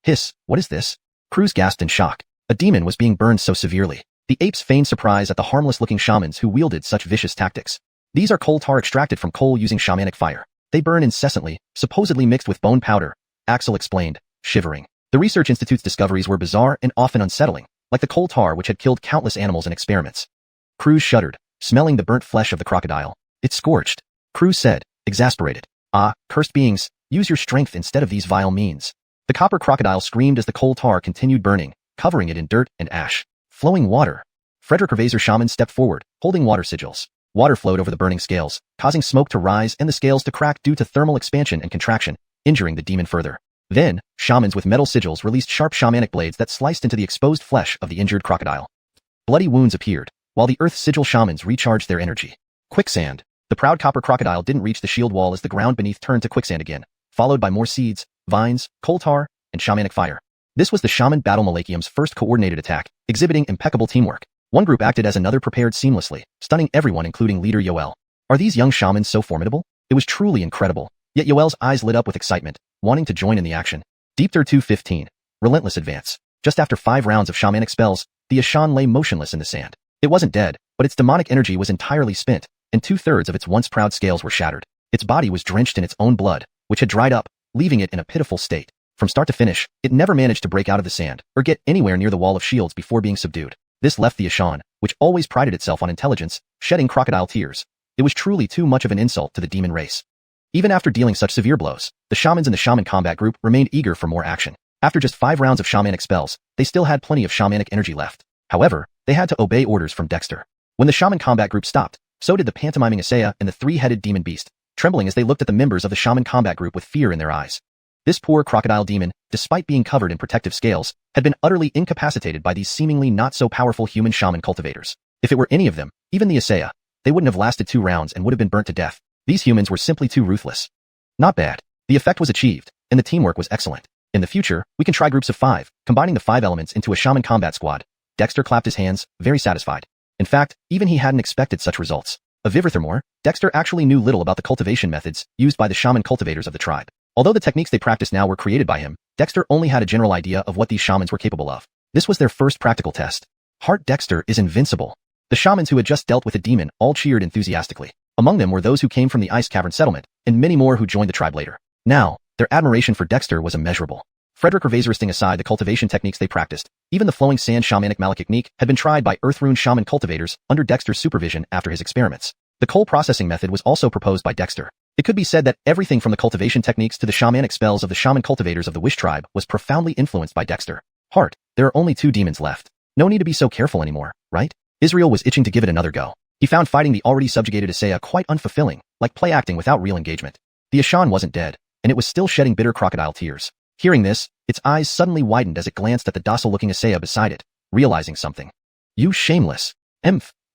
Hiss, what is this? Croods gasped in shock. A demon was being burned so severely. The apes feigned surprise at the harmless-looking shamans who wielded such vicious tactics. These are coal tar extracted from coal using shamanic fire. They burn incessantly, supposedly mixed with bone powder, Axel explained, shivering. The Research Institute's discoveries were bizarre and often unsettling, like the coal tar which had killed countless animals in experiments. Croods shuddered, smelling the burnt flesh of the crocodile. It's scorched. Croods said, exasperated. Ah, cursed beings, use your strength instead of these vile means. The copper crocodile screamed as the coal tar continued burning, covering it in dirt and ash. Flowing water. Frederick Gervaiser shaman stepped forward, holding water sigils. Water flowed over the burning scales, causing smoke to rise and the scales to crack due to thermal expansion and contraction, injuring the demon further. Then, shamans with metal sigils released sharp shamanic blades that sliced into the exposed flesh of the injured crocodile. Bloody wounds appeared, while the earth sigil shamans recharged their energy. Quicksand. The proud copper crocodile didn't reach the shield wall as the ground beneath turned to quicksand again, followed by more seeds, vines, coal tar, and shamanic fire. This was the shaman battle Malachium's first coordinated attack, exhibiting impeccable teamwork. One group acted as another prepared seamlessly, stunning everyone including leader Yoel. Are these young shamans so formidable? It was truly incredible. Yet Yoel's eyes lit up with excitement, wanting to join in the action. Deepter 215. Relentless advance. Just after 5 rounds of shamanic spells, the xiuxian lay motionless in the sand. It wasn't dead, but its demonic energy was entirely spent, and 2/3 of its once proud scales were shattered. Its body was drenched in its own blood, which had dried up, leaving it in a pitiful state. From start to finish, it never managed to break out of the sand, or get anywhere near the wall of shields before being subdued. This left the xiuxian, which always prided itself on intelligence, shedding crocodile tears. It was truly too much of an insult to the demon race. Even after dealing such severe blows, the shamans in the shaman combat group remained eager for more action. After just 5 rounds of shamanic spells, they still had plenty of shamanic energy left. However, they had to obey orders from Dexter. When the shaman combat group stopped, so did the pantomiming Isaiah and the 3-headed demon beast, trembling as they looked at the members of the shaman combat group with fear in their eyes. This poor crocodile demon, despite being covered in protective scales, had been utterly incapacitated by these seemingly not-so-powerful human shaman cultivators. If it were any of them, even the Isaiah, they wouldn't have lasted 2 rounds and would have been burnt to death. These humans were simply too ruthless. Not bad. The effect was achieved, and the teamwork was excellent. In the future, we can try groups of 5, combining the 5 elements into a shaman combat squad. Dexter clapped his hands, very satisfied. In fact, even he hadn't expected such results. Furthermore, Dexter actually knew little about the cultivation methods used by the shaman cultivators of the tribe. Although the techniques they practiced now were created by him, Dexter only had a general idea of what these shamans were capable of. This was their first practical test. Heart Dexter is invincible. The shamans who had just dealt with a demon all cheered enthusiastically. Among them were those who came from the Ice Cavern settlement, and many more who joined the tribe later. Now, their admiration for Dexter was immeasurable. Frederick Gervaiser aside the cultivation techniques they practiced, even the flowing sand shamanic malachtechnique had been tried by Earthrune shaman cultivators under Dexter's supervision after his experiments. The coal processing method was also proposed by Dexter. It could be said that everything from the cultivation techniques to the shamanic spells of the shaman cultivators of the Wish tribe was profoundly influenced by Dexter. Heart, there are only 2 demons left. No need to be so careful anymore, right? Israel was itching to give it another go. He found fighting the already subjugated Isaiah quite unfulfilling, like play acting without real engagement. The xiuxian wasn't dead, and it was still shedding bitter crocodile tears. Hearing this, its eyes suddenly widened as it glanced at the docile-looking Isaiah beside it, realizing something. You shameless.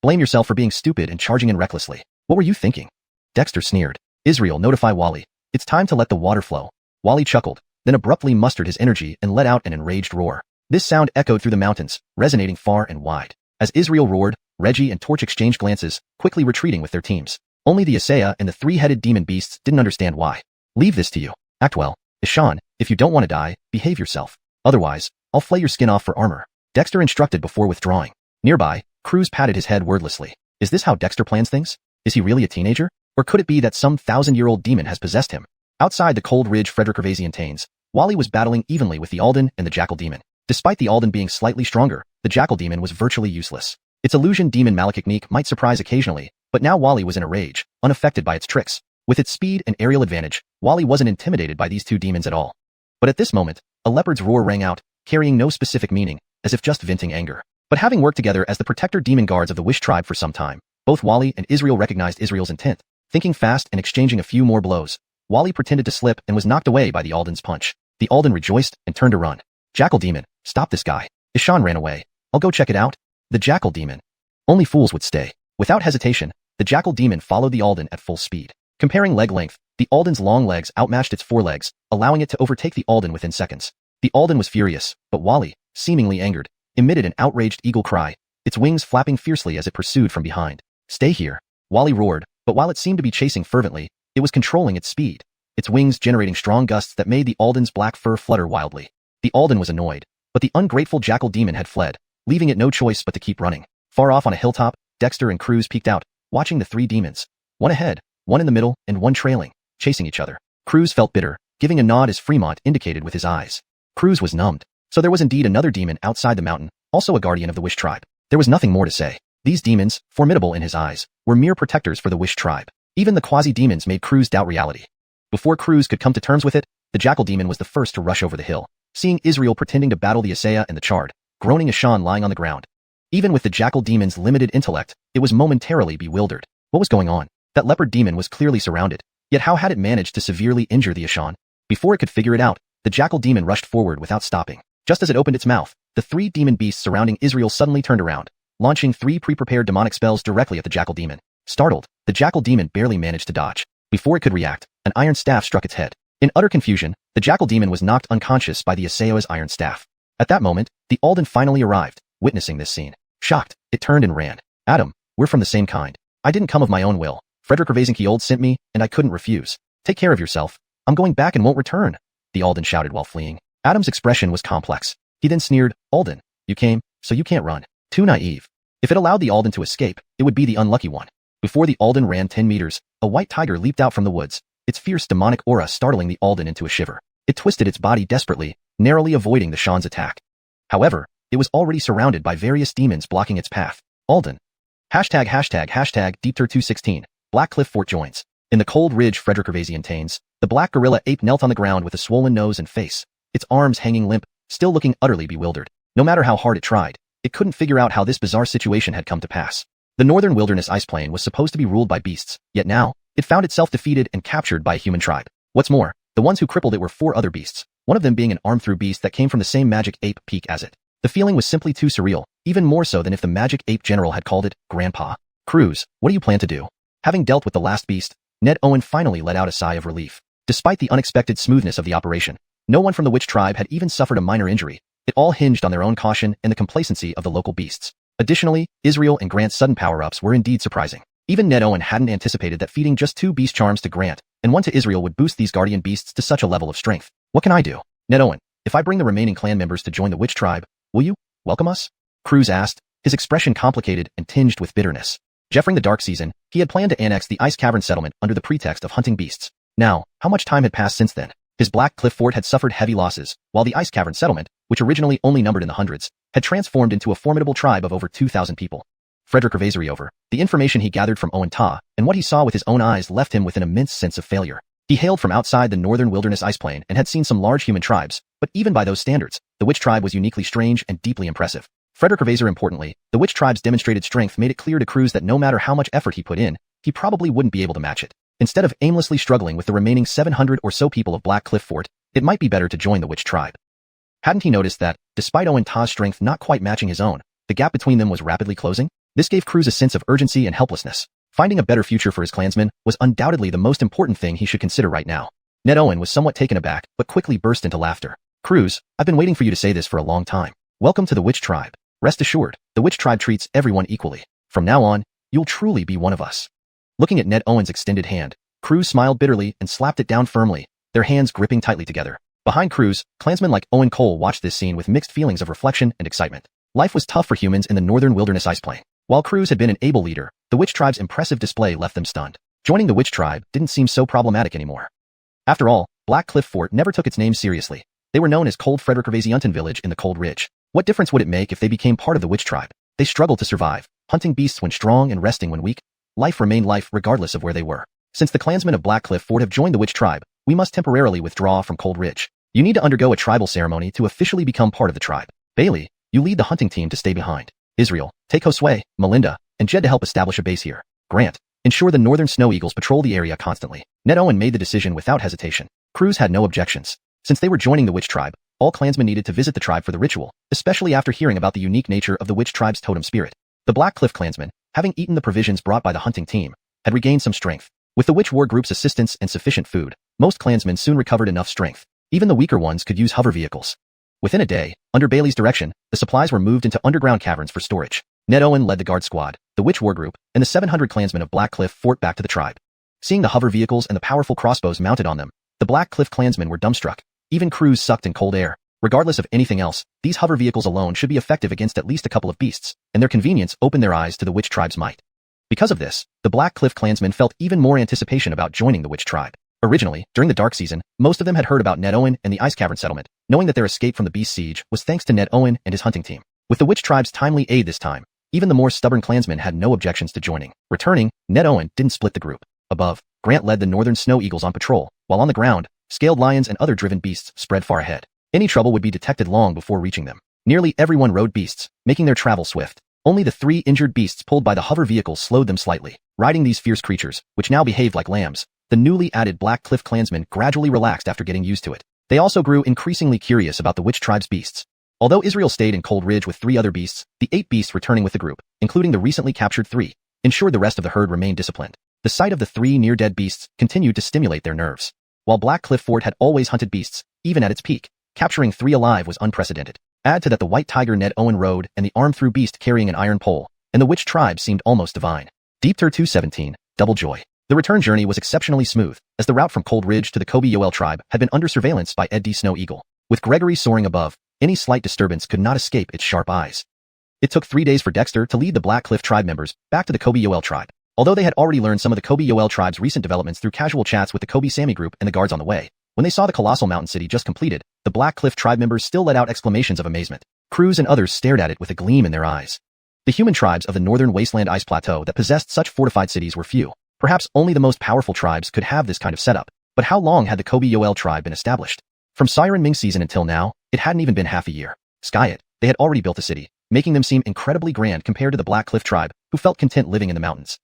Blame yourself for being stupid and charging in recklessly. What were you thinking? Dexter sneered. Israel, notify Wally. It's time to let the water flow. Wally chuckled, then abruptly mustered his energy and let out an enraged roar. This sound echoed through the mountains, resonating far and wide. As Israel roared, Reggie and Torch exchanged glances, quickly retreating with their teams. Only the Isaiah and the 3-headed demon beasts didn't understand why. Leave this to you. Act well. xiuxian, if you don't want to die, behave yourself. Otherwise, I'll flay your skin off for armor. Dexter instructed before withdrawing. Nearby, Croods patted his head wordlessly. Is this how Dexter plans things? Is he really a teenager? Or could it be that some 1,000-year-old demon has possessed him? Outside the cold ridge Frederick Gervaisian tains, Wally was battling evenly with the Alden and the Jackal demon. Despite the Alden being slightly stronger, the Jackal demon was virtually useless. Its illusion demon malachtechnique might surprise occasionally, but now Wally was in a rage, unaffected by its tricks. With its speed and aerial advantage, Wally wasn't intimidated by these 2 demons at all. But at this moment, a leopard's roar rang out, carrying no specific meaning, as if just venting anger. But having worked together as the protector demon guards of the Wish tribe for some time, both Wally and Israel recognized Israel's intent. Thinking fast and exchanging a few more blows, Wally pretended to slip and was knocked away by the Alden's punch. The Alden rejoiced and turned to run. Jackal demon, stop this guy. xiuxian ran away. I'll go check it out. The Jackal demon. Only fools would stay. Without hesitation, the Jackal demon followed the Alden at full speed. Comparing leg length, the Alden's long legs outmatched its forelegs, allowing it to overtake the Alden within seconds. The Alden was furious, but Wally, seemingly angered, emitted an outraged eagle cry. its wings flapping fiercely as it pursued from behind. Stay here, Wally roared, but while it seemed to be chasing fervently, it was controlling its speed, its wings generating strong gusts that made the Alden's black fur flutter wildly. The Alden was annoyed, but the ungrateful jackal demon had fled, leaving it no choice but to keep running. Far off on a hilltop, Dexter and Croods peeked out, watching the three demons, one ahead, one in the middle, and one trailing, chasing each other. Croods felt bitter, giving a nod as Fremont indicated with his eyes. Croods was numbed. So there was indeed another demon outside the mountain, also a guardian of the Wish tribe. There was nothing more to say. These demons, formidable in his eyes, were mere protectors for the Wish tribe. Even the quasi-demons made Croods doubt reality. Before Croods could come to terms with it, the jackal demon was the first to rush over the hill, seeing Israel pretending to battle the Asaya and the Chard, groaning Xiuxian lying on the ground. Even with the jackal demon's limited intellect, it was momentarily bewildered. What was going on? That leopard demon was clearly surrounded. Yet how had it managed to severely injure the Xiuxian? Before it could figure it out, the jackal demon rushed forward without stopping. Just as it opened its mouth, the three demon beasts surrounding Israel suddenly turned around, launching three pre-prepared demonic spells directly at the jackal demon. Startled, the jackal demon barely managed to dodge. Before it could react, an iron staff struck its head. In utter confusion, the jackal demon was knocked unconscious by the Asaya's iron staff. At that moment, the Alden finally arrived, witnessing this scene. Shocked, it turned and ran. Adam, we're from the same kind. I didn't come of my own will. Frederick Gervaisinkield sent me, and I couldn't refuse. Take care of yourself. I'm going back and won't return, the Alden shouted while fleeing. Adam's expression was complex. He then sneered, Alden, you came, so you can't run. Too naive. If it allowed the Alden to escape, it would be the unlucky one. Before the Alden ran 10 meters, a white tiger leaped out from the woods, its fierce demonic aura startling the Alden into a shiver. It twisted its body desperately, narrowly avoiding the Xiuxian's attack. However, it was already surrounded by various demons blocking its path. Alden. ###DeepTer216. Black Cliff Fort joins. In the cold ridge Frederick Gervaisian tains, the black gorilla ape knelt on the ground with a swollen nose and face, its arms hanging limp, still looking utterly bewildered. No matter how hard it tried, it couldn't figure out how this bizarre situation had come to pass. The northern wilderness ice plain was supposed to be ruled by beasts, yet now, it found itself defeated and captured by a human tribe. What's more, the ones who crippled it were 4 other beasts, one of them being an arm-through beast that came from the same magic ape peak as it. The feeling was simply too surreal, even more so than if the magic ape general had called it Grandpa. Croods, what do you plan to do? Having dealt with the last beast, Ned Owen finally let out a sigh of relief. Despite the unexpected smoothness of the operation, no one from the Witch tribe had even suffered a minor injury. It all hinged on their own caution and the complacency of the local beasts. Additionally, Israel and Grant's sudden power-ups were indeed surprising. Even Ned Owen hadn't anticipated that feeding just 2 beast charms to Grant and 1 to Israel would boost these guardian beasts to such a level of strength. What can I do? Ned Owen, if I bring the remaining clan members to join the Witch tribe, will you welcome us? Croods asked, his expression complicated and tinged with bitterness. Jeffering the dark season, he had planned to annex the Ice Cavern settlement under the pretext of hunting beasts. Now, how much time had passed since then? His Black Cliff Fort had suffered heavy losses, while the Ice Cavern settlement, which originally only numbered in the hundreds, had transformed into a formidable tribe of over 2,000 people. Frederick Gervaisriover, the information he gathered from Owen Ta, and what he saw with his own eyes left him with an immense sense of failure. He hailed from outside the northern wilderness ice plain and had seen some large human tribes, but even by those standards, the Witch tribe was uniquely strange and deeply impressive. Frederick Gervaiser importantly, the Witch tribe's demonstrated strength made it clear to Croods that no matter how much effort he put in, he probably wouldn't be able to match it. Instead of aimlessly struggling with the remaining 700 or so people of Black Cliff Fort, it might be better to join the Witch tribe. Hadn't he noticed that, despite Owen Ta's strength not quite matching his own, the gap between them was rapidly closing? This gave Croods a sense of urgency and helplessness. Finding a better future for his clansmen was undoubtedly the most important thing he should consider right now. Ned Owen was somewhat taken aback, but quickly burst into laughter. Croods, I've been waiting for you to say this for a long time. Welcome to the Witch tribe. Rest assured, the Witch tribe treats everyone equally. From now on, you'll truly be one of us. Looking at Ned Owen's extended hand, Croods smiled bitterly and slapped it down firmly, their hands gripping tightly together. Behind Croods, clansmen like Owen Cole watched this scene with mixed feelings of reflection and excitement. Life was tough for humans in the northern wilderness ice plain. While Croods had been an able leader, the Witch tribe's impressive display left them stunned. Joining the Witch tribe didn't seem so problematic anymore. After all, Black Cliff Fort never took its name seriously. They were known as Cold Frederick Gervaisiunten Village in the Cold Ridge. What difference would it make if they became part of the Witch tribe? They struggled to survive, hunting beasts when strong and resting when weak. Life remained life regardless of where they were. Since the clansmen of Black Cliff Fort have joined the Witch tribe, we must temporarily withdraw from Cold Ridge. You need to undergo a tribal ceremony to officially become part of the tribe. Bailey, you lead the hunting team to stay behind. Israel, take Josue, Melinda, and Jed to help establish a base here. Grant, ensure the northern snow eagles patrol the area constantly. Ned Owen made the decision without hesitation. Croods had no objections. Since they were joining the Witch tribe, all clansmen needed to visit the tribe for the ritual, especially after hearing about the unique nature of the Witch tribe's totem spirit. The Black Cliff clansmen, having eaten the provisions brought by the hunting team, had regained some strength. With the Witch war group's assistance and sufficient food, most clansmen soon recovered enough strength. Even the weaker ones could use hover vehicles. Within a day, under Bailey's direction, the supplies were moved into underground caverns for storage. Ned Owen led the guard squad, the witch war group, and the 700 clansmen of Black Cliff fought back to the tribe. Seeing the hover vehicles and the powerful crossbows mounted on them, the Black Cliff clansmen were dumbstruck. Even Croods sucked in cold air. Regardless of anything else, these hover vehicles alone should be effective against at least a couple of beasts, and their convenience opened their eyes to the witch tribe's might. Because of this, the Black Cliff clansmen felt even more anticipation about joining the witch tribe. Originally, during the dark season, most of them had heard about Ned Owen and the Ice Cavern settlement, knowing that their escape from the beast siege was thanks to Ned Owen and his hunting team. With the witch tribe's timely aid this time, even the more stubborn clansmen had no objections to joining. Returning, Ned Owen didn't split the group. Above, Grant led the northern snow eagles on patrol, while on the ground, scaled lions and other driven beasts spread far ahead. Any trouble would be detected long before reaching them. Nearly everyone rode beasts, making their travel swift. Only the 3 injured beasts pulled by the hover vehicles slowed them slightly. Riding these fierce creatures, which now behaved like lambs, the newly added Black Cliff clansmen gradually relaxed after getting used to it. They also grew increasingly curious about the witch tribe's beasts. Although Israel stayed in Cold Ridge with 3 other beasts, the 8 beasts returning with the group, including the recently captured 3, ensured the rest of the herd remained disciplined. The sight of the 3 near-dead beasts continued to stimulate their nerves. While Black Cliff Fort had always hunted beasts, even at its peak, capturing 3 alive was unprecedented. Add to that the white tiger Ned Owen rode and the arm-through beast carrying an iron pole, and the witch tribe seemed almost divine. Deep Tur 217, Double Joy. The return journey was exceptionally smooth, as the route from Cold Ridge to the Kobe Yoel tribe had been under surveillance by Ed D. Snow Eagle. With Gregory soaring above, any slight disturbance could not escape its sharp eyes. It took 3 days for Dexter to lead the Black Cliff tribe members back to the Kobe Yoel tribe. Although they had already learned some of the Kobe Yoel tribe's recent developments through casual chats with the Kobe Sami group and the guards on the way, when they saw the colossal mountain city just completed, the Black Cliff tribe members still let out exclamations of amazement. Croods and others stared at it with a gleam in their eyes. The human tribes of the northern wasteland ice plateau that possessed such fortified cities were few. Perhaps only the most powerful tribes could have this kind of setup. But how long had the Kobe Yoel tribe been established? From Siren Ming season until now, it hadn't even been half a year. Sky it, they had already built a city, making them seem incredibly grand compared to the Black Cliff tribe, who felt content living in the mountains.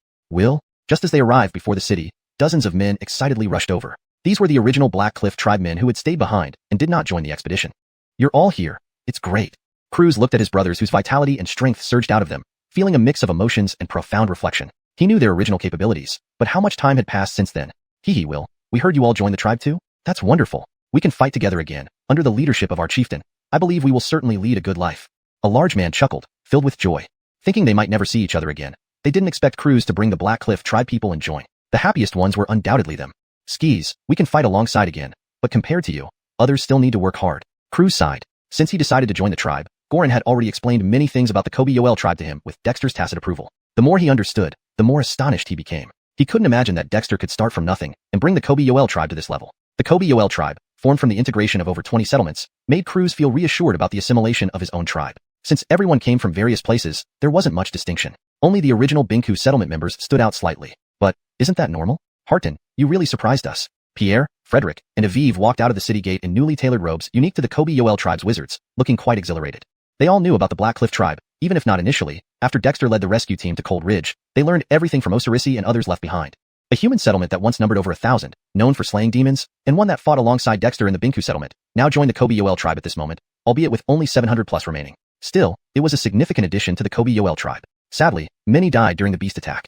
Just as they arrived before the city, dozens of men excitedly rushed over. These were the original Black Cliff tribe men who had stayed behind and did not join the expedition. You're all here. It's great. Croods looked at his brothers whose vitality and strength surged out of them, feeling a mix of emotions and profound reflection. He knew their original capabilities, but how much time had passed since then? Will, we heard you all join the tribe too? That's wonderful. We can fight together again, under the leadership of our chieftain. I believe we will certainly lead a good life. A large man chuckled, filled with joy. Thinking they might never see each other again, they didn't expect Croods to bring the Black Cliff tribe people and join. The happiest ones were undoubtedly them. Skis, we can fight alongside again, but compared to you, others still need to work hard. Croods sighed. Since he decided to join the tribe, Goran had already explained many things about the Kobe Yoel tribe to him with Dexter's tacit approval. The more he understood, the more astonished he became. He couldn't imagine that Dexter could start from nothing and bring the Kobe Yoel tribe to this level. The Kobe Yoel tribe, formed from the integration of over 20 settlements, made Croods feel reassured about the assimilation of his own tribe. Since everyone came from various places, there wasn't much distinction. Only the original Binku settlement members stood out slightly. But, isn't that normal? Harton, you really surprised us. Pierre, Frederick, and Aviv walked out of the city gate in newly tailored robes unique to the Kobe Yoel tribe's wizards, looking quite exhilarated. They all knew about the Black Cliff tribe, even if not initially. After Dexter led the rescue team to Cold Ridge, they learned everything from Osirisi and others left behind. A human settlement that once numbered over 1,000, known for slaying demons, and one that fought alongside Dexter in the Binku settlement, now joined the Kobe Yoel tribe at this moment, albeit with only 700 plus remaining. Still, it was a significant addition to the Kobe Yoel tribe. Sadly, many died during the beast attack.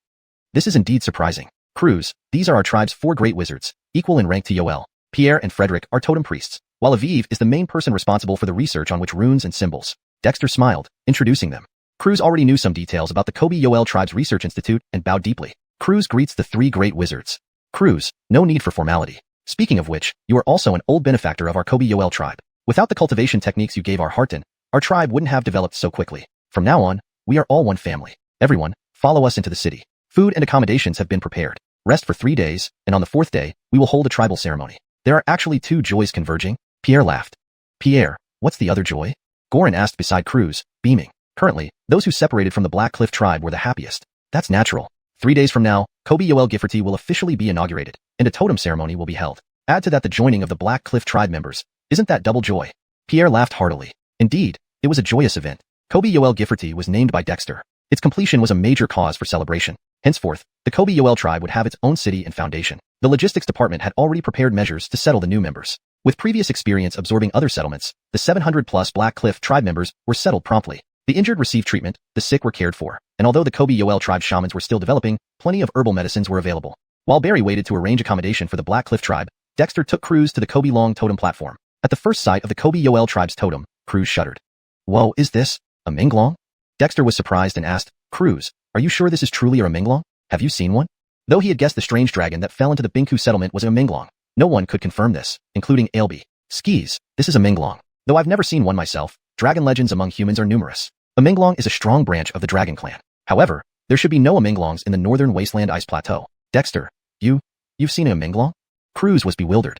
This is indeed surprising. Croods, these are our tribe's 4 great wizards, equal in rank to Yoel. Pierre and Frederick are totem priests, while Aviv is the main person responsible for the research on which runes and symbols. Dexter smiled, introducing them. Croods already knew some details about the Kobe Yoel tribe's research institute and bowed deeply. Croods greets the 3 great wizards. Croods, no need for formality. Speaking of which, you are also an old benefactor of our Kobe Yoel tribe. Without the cultivation techniques you gave our Harton, our tribe wouldn't have developed so quickly. From now on, we are all one family. Everyone, follow us into the city. Food and accommodations have been prepared. Rest for 3 days, and on the 4th day, we will hold a tribal ceremony. There are actually 2 joys converging. Pierre laughed. Pierre, what's the other joy? Goran asked beside Croods, beaming. Currently, those who separated from the Black Cliff tribe were the happiest. That's natural. 3 days from now, Kobe Yoel Gifforty will officially be inaugurated, and a totem ceremony will be held. Add to that the joining of the Black Cliff tribe members. Isn't that double joy? Pierre laughed heartily. Indeed, it was a joyous event. Kobe Yoel Gifforty was named by Dexter. Its completion was a major cause for celebration. Henceforth, the Kobe Yoel tribe would have its own city and foundation. The logistics department had already prepared measures to settle the new members. With previous experience absorbing other settlements, the 700-plus Black Cliff tribe members were settled promptly. The injured received treatment, the sick were cared for, and although the Kobe Yoel tribe shamans were still developing, plenty of herbal medicines were available. While Barry waited to arrange accommodation for the Black Cliff tribe, Dexter took Croods to the Kobe Long totem platform. At the first sight of the Kobe Yoel tribe's totem, Croods shuddered. Whoa, is this a Minglong? Dexter was surprised and asked, Croods, are you sure this is truly a Minglong? Have you seen one? Though he had guessed the strange dragon that fell into the Binku settlement was a Minglong, no one could confirm this, including Ailby. Skis, this is a Minglong. Though I've never seen one myself, dragon legends among humans are numerous. A Minglong is a strong branch of the dragon clan. However, there should be no Minglongs in the northern wasteland ice plateau. Dexter, you've seen a Minglong? Croods was bewildered.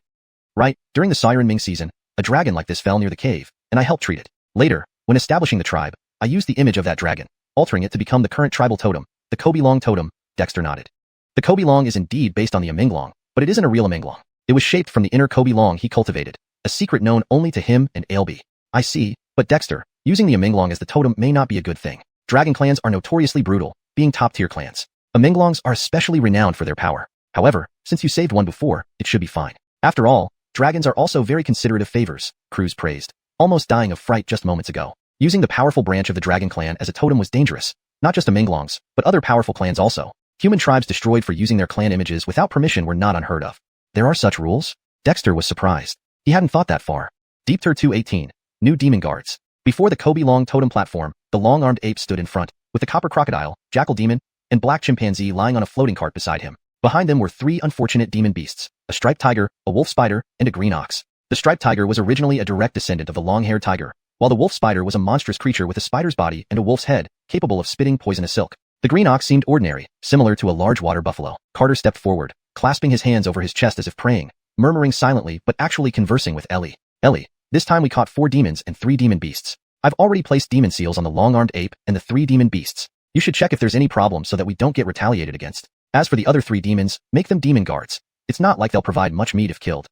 Right, during the Siren Ming season, a dragon like this fell near the cave, and I helped treat it. Later, when establishing the tribe, I used the image of that dragon, altering it to become the current tribal totem, the Kobilong totem. Dexter nodded. The Kobilong is indeed based on the Minglong, but it isn't a real Minglong. It was shaped from the inner Kobilong he cultivated, a secret known only to him and Ailby. I see, but Dexter, using the Minglong as the totem may not be a good thing. Dragon clans are notoriously brutal, being top-tier clans. Minglongs are especially renowned for their power. However, since you saved one before, it should be fine. After all, dragons are also very considerate of favors, Croods praised, almost dying of fright just moments ago. Using the powerful branch of the dragon clan as a totem was dangerous, not just Minglongs, but other powerful clans also. Human tribes destroyed for using their clan images without permission were not unheard of. There are such rules? Dexter was surprised. He hadn't thought that far. Deep Tier 218. New Demon Guards. Before the Kobilong totem platform, the long-armed ape stood in front, with the copper crocodile, jackal demon, and black chimpanzee lying on a floating cart beside him. Behind them were three unfortunate demon beasts, a striped tiger, a wolf spider, and a green ox. The striped tiger was originally a direct descendant of the long-haired tiger, while the wolf spider was a monstrous creature with a spider's body and a wolf's head, capable of spitting poisonous silk. The green ox seemed ordinary, similar to a large water buffalo. Carter stepped forward, clasping his hands over his chest as if praying, murmuring silently but actually conversing with Ellie. Ellie, this time we caught 4 demons and 3 demon beasts. I've already placed demon seals on the long-armed ape and the 3 demon beasts. You should check if there's any problem so that we don't get retaliated against. As for the other 3 demons, make them demon guards. It's not like they'll provide much meat if killed.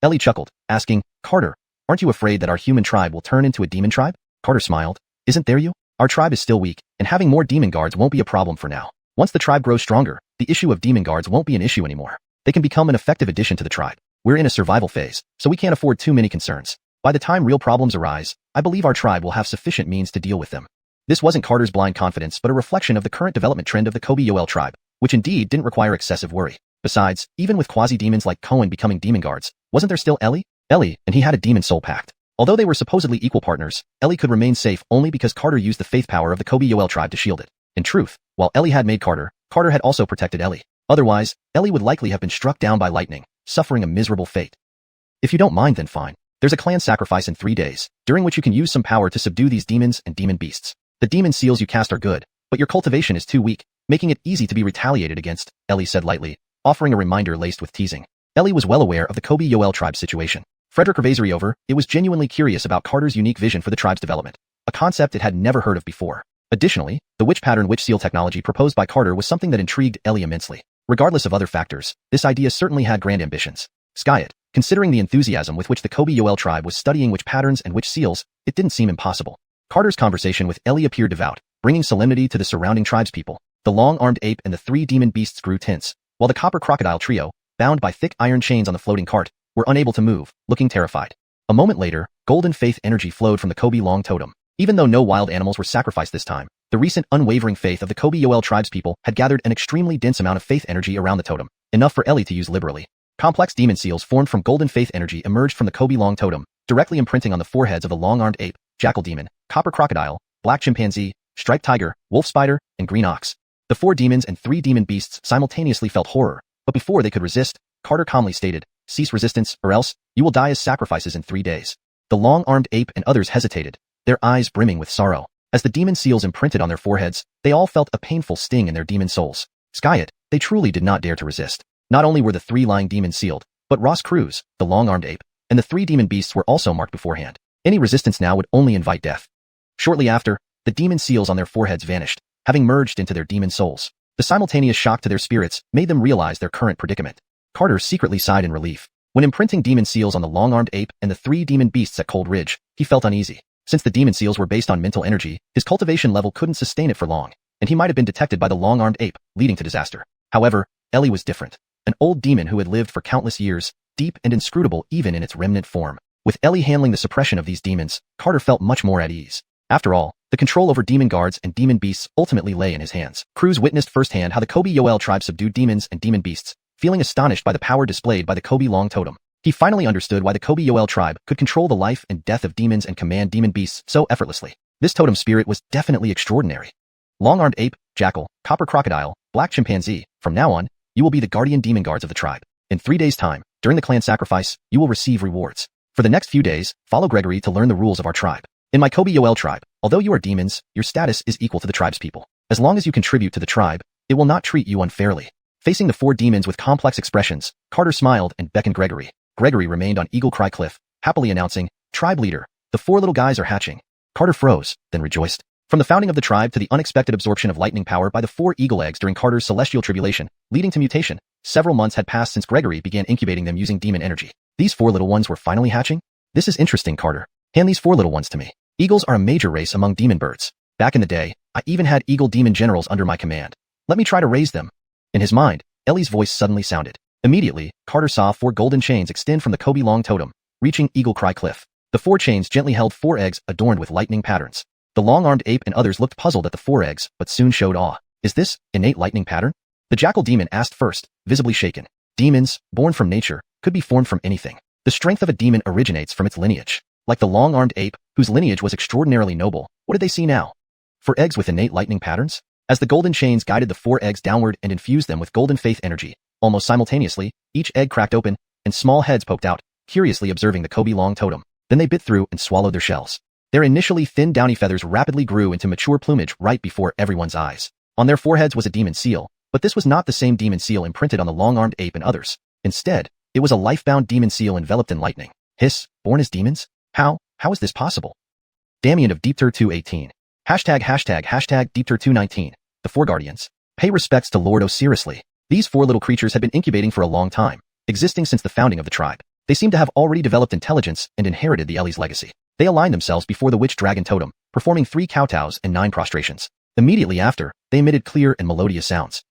Ellie chuckled, asking, Carter, aren't you afraid that our human tribe will turn into a demon tribe? Carter smiled. Isn't there you? Our tribe is still weak, and having more demon guards won't be a problem for now. Once the tribe grows stronger, the issue of demon guards won't be an issue anymore. They can become an effective addition to the tribe. We're in a survival phase, so we can't afford too many concerns. By the time real problems arise, I believe our tribe will have sufficient means to deal with them. This wasn't Carter's blind confidence but a reflection of the current development trend of the Kobi-Yoel tribe, which indeed didn't require excessive worry. Besides, even with quasi-demons like Cohen becoming demon guards, wasn't there still Ellie? Ellie and he had a demon soul pact. Although they were supposedly equal partners, Ellie could remain safe only because Carter used the faith power of the Kobi-Yoel tribe to shield it. In truth, while Ellie had made Carter, Carter had also protected Ellie. Otherwise, Ellie would likely have been struck down by lightning, suffering a miserable fate. If you don't mind then fine. There's a clan sacrifice in 3 days, during which you can use some power to subdue these demons and demon beasts. The demon seals you cast are good, but your cultivation is too weak, making it easy to be retaliated against, Ellie said lightly, offering a reminder laced with teasing. Ellie was well aware of the Kobi-Yoel tribe's situation. Frederick Revazeriover, it was genuinely curious about Carter's unique vision for the tribe's development, a concept it had never heard of before. Additionally, the witch pattern witch seal technology proposed by Carter was something that intrigued Ellie immensely. Regardless of other factors, this idea certainly had grand ambitions. Skyet, considering the enthusiasm with which the Kobi-Yoel tribe was studying witch patterns and witch seals, it didn't seem impossible. Carter's conversation with Ellie appeared devout, bringing solemnity to the surrounding tribespeople. The long-armed ape and the 3 demon beasts grew tense, while the copper crocodile trio, bound by thick iron chains on the floating cart, were unable to move, looking terrified. A moment later, golden faith energy flowed from the Kobi-Long totem. Even though no wild animals were sacrificed this time, the recent unwavering faith of the Kobi-Yoel tribespeople had gathered an extremely dense amount of faith energy around the totem, enough for Ellie to use liberally. Complex demon seals formed from golden faith energy emerged from the Kobi-Long totem, directly imprinting on the foreheads of the long-armed ape, jackal demon, copper crocodile, black chimpanzee, striped tiger, wolf spider, and green ox. The 4 demons and 3 demon beasts simultaneously felt horror, but before they could resist, Carter calmly stated, cease resistance, or else, you will die as sacrifices in 3 days. The long-armed ape and others hesitated, their eyes brimming with sorrow. As the demon seals imprinted on their foreheads, they all felt a painful sting in their demon souls. Skyet, they truly did not dare to resist. Not only were the 3 lying demons sealed, but Ross Cruz, the long-armed ape, and the 3 demon beasts were also marked beforehand. Any resistance now would only invite death. Shortly after, the demon seals on their foreheads vanished, having merged into their demon souls. The simultaneous shock to their spirits made them realize their current predicament. Carter secretly sighed in relief. When imprinting demon seals on the long-armed ape and the 3 demon beasts at Cold Ridge, he felt uneasy. Since the demon seals were based on mental energy, his cultivation level couldn't sustain it for long, and he might have been detected by the long-armed ape, leading to disaster. However, Ellie was different. An old demon who had lived for countless years, deep and inscrutable even in its remnant form. With Ellie handling the suppression of these demons, Carter felt much more at ease. After all, the control over demon guards and demon beasts ultimately lay in his hands. Cruz witnessed firsthand how the Kobi-Yoel tribe subdued demons and demon beasts, feeling astonished by the power displayed by the Kobi-Long totem. He finally understood why the Kobi-Yoel tribe could control the life and death of demons and command demon beasts so effortlessly. This totem spirit was definitely extraordinary. Long-armed ape, jackal, copper crocodile, black chimpanzee, from now on, you will be the guardian demon guards of the tribe. In 3 days' time, during the clan sacrifice, you will receive rewards. For the next few days, follow Gregory to learn the rules of our tribe. In my Kobe Yoel tribe, although you are demons, your status is equal to the tribe's people. As long as you contribute to the tribe, it will not treat you unfairly. Facing the 4 demons with complex expressions, Carter smiled and beckoned Gregory. Gregory remained on Eagle Cry Cliff, happily announcing, "Tribe leader, the 4 little guys are hatching." Carter froze, then rejoiced. From the founding of the tribe to the unexpected absorption of lightning power by the 4 eagle eggs during Carter's celestial tribulation, leading to mutation, several months had passed since Gregory began incubating them using demon energy. These 4 little ones were finally hatching? This is interesting, Carter. Hand these 4 little ones to me. Eagles are a major race among demon birds. Back in the day, I even had eagle demon generals under my command. Let me try to raise them. In his mind, Ellie's voice suddenly sounded. Immediately, Carter saw 4 golden chains extend from the Kobe Long totem, reaching Eagle Cry Cliff. The 4 chains gently held 4 eggs adorned with lightning patterns. The long-armed ape and others looked puzzled at the 4 eggs, but soon showed awe. Is this innate lightning pattern? The jackal demon asked first, visibly shaken. Demons, born from nature, could be formed from anything. The strength of a demon originates from its lineage. Like the long-armed ape, whose lineage was extraordinarily noble, what did they see now? 4 eggs with innate lightning patterns? As the golden chains guided the 4 eggs downward and infused them with golden faith energy, almost simultaneously, each egg cracked open, and small heads poked out, curiously observing the Kobe Long totem. Then they bit through and swallowed their shells. Their initially thin downy feathers rapidly grew into mature plumage right before everyone's eyes. On their foreheads was a demon seal, but this was not the same demon seal imprinted on the long-armed ape and others. Instead, it was a life-bound demon seal enveloped in lightning. Hiss, born as demons? How is this possible? Damien of Deepter218. ###### Deepter219. The 4 Guardians. Pay respects to Lord Osirisly. These 4 little creatures had been incubating for a long time, existing since the founding of the tribe. They seemed to have already developed intelligence and inherited the Ellie's legacy. They aligned themselves before the witch dragon totem, performing 3 kowtows and 9 prostrations. Immediately after, they emitted clear and melodious sounds.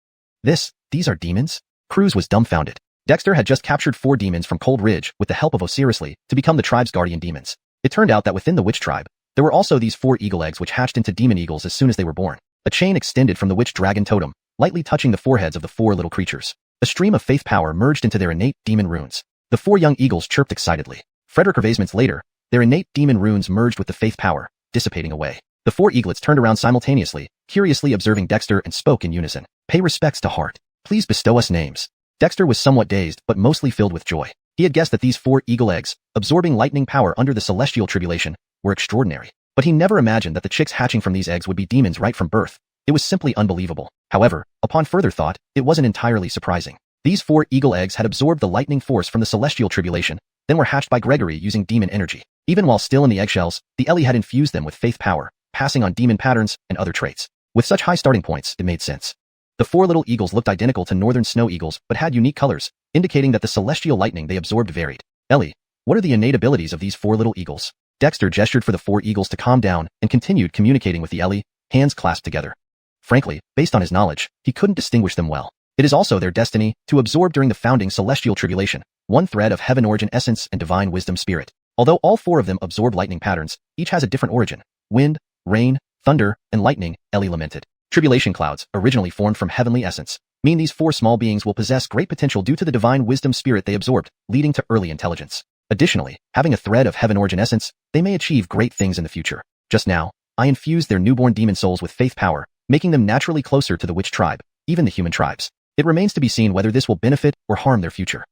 These are demons? Croods was dumbfounded. Dexter had just captured 4 demons from Cold Ridge with the help of Osirisly to become the tribe's guardian demons. It turned out that within the witch tribe, there were also these 4 eagle eggs which hatched into demon eagles as soon as they were born. A chain extended from the witch dragon totem, lightly touching the foreheads of the 4 little creatures. A stream of faith power merged into their innate demon runes. The 4 young eagles chirped excitedly. Frederick Revasements later, their innate demon runes merged with the faith power, dissipating away. The 4 eaglets turned around simultaneously, curiously observing Dexter and spoke in unison. Pay respects to Heart. Please bestow us names. Dexter was somewhat dazed but mostly filled with joy. He had guessed that these 4 eagle eggs, absorbing lightning power under the celestial tribulation, were extraordinary. But he never imagined that the chicks hatching from these eggs would be demons right from birth. It was simply unbelievable. However, upon further thought, it wasn't entirely surprising. These 4 eagle eggs had absorbed the lightning force from the celestial tribulation, then were hatched by Gregory using demon energy. Even while still in the eggshells, the Ellie had infused them with faith power, passing on demon patterns and other traits. With such high starting points, it made sense. The 4 little eagles looked identical to northern snow eagles but had unique colors, indicating that the celestial lightning they absorbed varied. Ellie, what are the innate abilities of these 4 little eagles? Dexter gestured for the 4 eagles to calm down and continued communicating with the Ellie, hands clasped together. Frankly, based on his knowledge, he couldn't distinguish them well. It is also their destiny to absorb during the founding celestial tribulation, one thread of heaven origin essence and divine wisdom spirit. Although all 4 of them absorb lightning patterns, each has a different origin. Wind, rain, thunder, and lightning, Ellie lamented. Tribulation clouds, originally formed from heavenly essence, mean these 4 small beings will possess great potential due to the divine wisdom spirit they absorbed, leading to early intelligence. Additionally, having a thread of heaven origin essence, they may achieve great things in the future. Just now, I infused their newborn demon souls with faith power, making them naturally closer to the witch tribe, even the human tribes. It remains to be seen whether this will benefit or harm their future.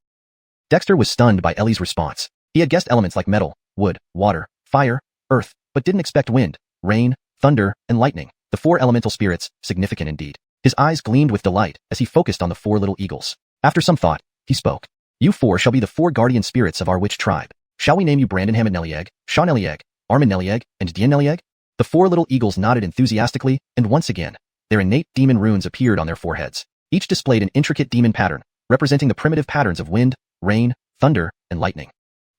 Dexter was stunned by Ellie's response. He had guessed elements like metal, wood, water, fire, earth, but didn't expect wind, rain, thunder, and lightning. The 4 elemental spirits, significant indeed. His eyes gleamed with delight as he focused on the 4 little eagles. After some thought, he spoke. You 4 shall be the 4 guardian spirits of our witch tribe. Shall we name you Brandon Hammond Nelliegg, Sean Nelliegg, Armin Nelliegg, and Dean Nelliegg? The 4 little eagles nodded enthusiastically, and once again, their innate demon runes appeared on their foreheads. Each displayed an intricate demon pattern, representing the primitive patterns of wind, rain, thunder, and lightning.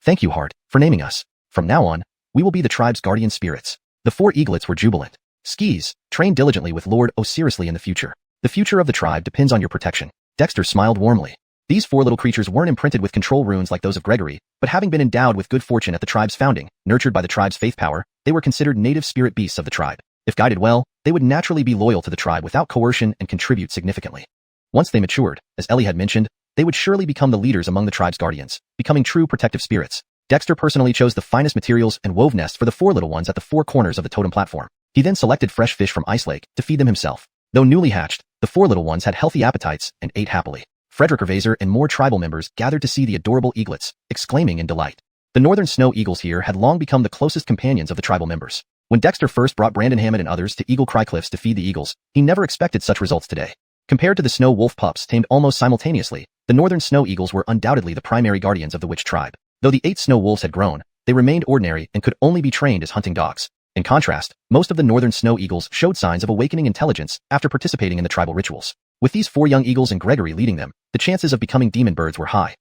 Thank you, Heart, for naming us. From now on, we will be the tribe's guardian spirits. The 4 eaglets were jubilant. Skis, train diligently with Lord Osirisly in the future. The future of the tribe depends on your protection. Dexter smiled warmly. These 4 little creatures weren't imprinted with control runes like those of Gregory, but having been endowed with good fortune at the tribe's founding, nurtured by the tribe's faith power, they were considered native spirit beasts of the tribe. If guided well, they would naturally be loyal to the tribe without coercion and contribute significantly. Once they matured, as Ellie had mentioned, they would surely become the leaders among the tribe's guardians, becoming true protective spirits. Dexter personally chose the finest materials and wove nests for the 4 little ones at the 4 corners of the totem platform. He then selected fresh fish from Ice Lake to feed them himself. Though newly hatched, the 4 little ones had healthy appetites and ate happily. Frederick Ravazer and more tribal members gathered to see the adorable eaglets, exclaiming in delight. The northern snow eagles here had long become the closest companions of the tribal members. When Dexter first brought Brandon Hammond and others to Eagle Cry Cliffs to feed the eagles, he never expected such results today. Compared to the snow wolf pups tamed almost simultaneously, the northern snow eagles were undoubtedly the primary guardians of the witch tribe. Though the 8 snow wolves had grown, they remained ordinary and could only be trained as hunting dogs. In contrast, most of the northern snow eagles showed signs of awakening intelligence after participating in the tribal rituals. With these 4 young eagles and Gregory leading them, the chances of becoming demon birds were high.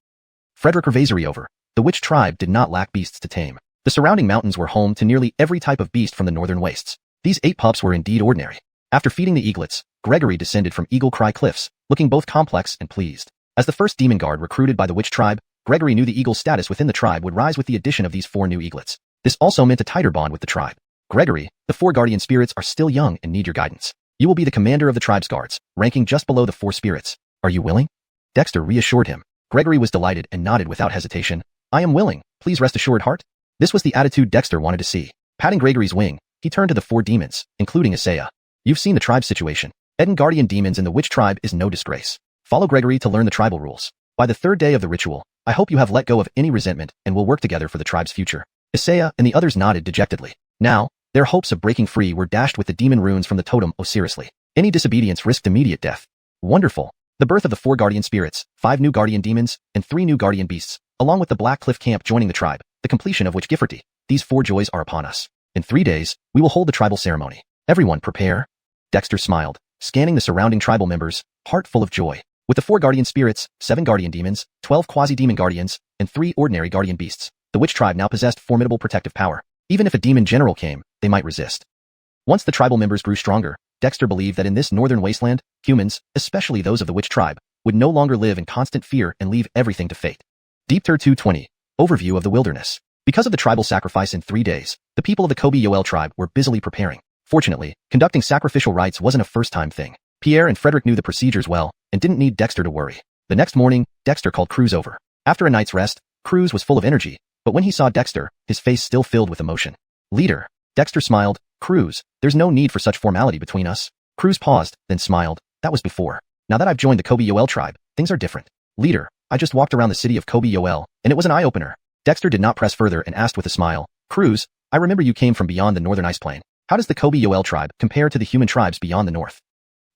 Frederick Ravazer over. The witch tribe did not lack beasts to tame. The surrounding mountains were home to nearly every type of beast from the northern wastes. These 8 pups were indeed ordinary. After feeding the eaglets, Gregory descended from Eagle Cry Cliffs, looking both complex and pleased. As the first demon guard recruited by the witch tribe, Gregory knew the eagle's status within the tribe would rise with the addition of these 4 new eaglets. This also meant a tighter bond with the tribe. Gregory, the 4 guardian spirits are still young and need your guidance. You will be the commander of the tribe's guards, ranking just below the 4 spirits. Are you willing? Dexter reassured him. Gregory was delighted and nodded without hesitation. I am willing, please rest assured, heart. This was the attitude Dexter wanted to see. Patting Gregory's wing, he turned to the 4 demons, including Isaiah. You've seen the tribe's situation. Eden guardian demons in the witch tribe is no disgrace. Follow Gregory to learn the tribal rules. By the 3rd day of the ritual, I hope you have let go of any resentment and will work together for the tribe's future. Isaiah and the others nodded dejectedly. Now, their hopes of breaking free were dashed with the demon runes from the totem seriously. Any disobedience risked immediate death. Wonderful. The birth of the 4 guardian spirits, 5 new guardian demons, and 3 new guardian beasts, along with the Black Cliff camp joining the tribe, the completion of which Gifforty. These 4 joys are upon us. In 3 days, we will hold the tribal ceremony. Everyone prepare. Dexter smiled, scanning the surrounding tribal members, heart full of joy. With the 4 guardian spirits, 7 guardian demons, 12 quasi-demon guardians, and 3 ordinary guardian beasts, the witch tribe now possessed formidable protective power. Even if a demon general came, they might resist. Once the tribal members grew stronger, Dexter believed that in this northern wasteland, humans, especially those of the witch tribe, would no longer live in constant fear and leave everything to fate. Deep Tur 220. Overview of the wilderness. Because of the tribal sacrifice in 3 days, the people of the Kobe Yoel tribe were busily preparing. Fortunately, conducting sacrificial rites wasn't a first-time thing. Pierre and Frederick knew the procedures well and didn't need Dexter to worry. The next morning, Dexter called Croods over. After a night's rest, Croods was full of energy, but when he saw Dexter, his face still filled with emotion. Leader. Dexter smiled. Croods, there's no need for such formality between us. Croods paused, then smiled. That was before. Now that I've joined the Kobe Yoel tribe, things are different. Leader, I just walked around the city of Kobe Yoel, and it was an eye-opener. Dexter did not press further and asked with a smile. Croods, I remember you came from beyond the northern ice plain. How does the Kobe Yoel tribe compare to the human tribes beyond the north?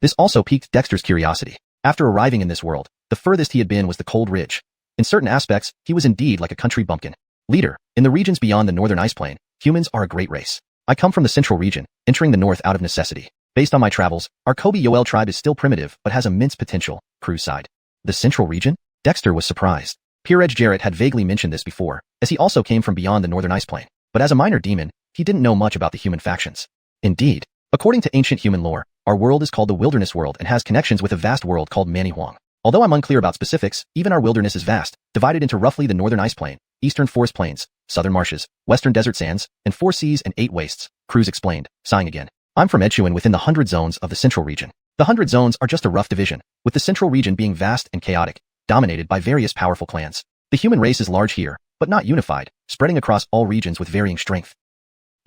This also piqued Dexter's curiosity. After arriving in this world, the furthest he had been was the Cold Ridge. In certain aspects, he was indeed like a country bumpkin. Leader, in the regions beyond the northern ice plain, humans are a great race. I come from the central region, entering the north out of necessity. Based on my travels, our Kobe Yoel tribe is still primitive but has immense potential, Croods sighed. The central region? Dexter was surprised. Pierre Jarrett had vaguely mentioned this before, as he also came from beyond the northern ice plain. But as a minor demon, he didn't know much about the human factions. Indeed, according to ancient human lore, our world is called the Wilderness World and has connections with a vast world called Manihuang. Although I'm unclear about specifics, even our wilderness is vast, divided into roughly the northern ice plain, eastern forest plains, southern marshes, western desert sands, and 4 seas and 8 wastes, Croods explained, sighing again. I'm from Xuanhuan within the 100 zones of the central region. The 100 zones are just a rough division, with the central region being vast and chaotic, dominated by various powerful clans. The human race is large here, but not unified, spreading across all regions with varying strength.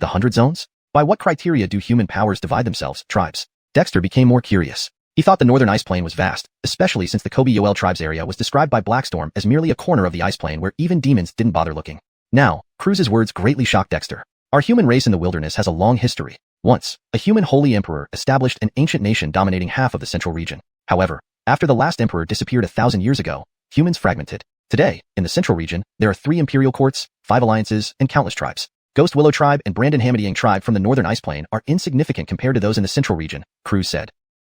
The 100 zones? By what criteria do human powers divide themselves, tribes? Dexter became more curious. He thought the northern ice plain was vast, especially since the Kobe Yoel tribe's area was described by Blackstorm as merely a corner of the ice plain where even demons didn't bother looking. Now, Croods' words greatly shocked Dexter. Our human race in the wilderness has a long history. Once, a human holy emperor established an ancient nation dominating half of the central region. However, after the last emperor disappeared 1,000 years ago, humans fragmented. Today, in the central region, there are 3 imperial courts, 5 alliances, and countless tribes. Ghost Willow tribe and Brandon Hammadiang tribe from the northern ice plain are insignificant compared to those in the central region, Croods said.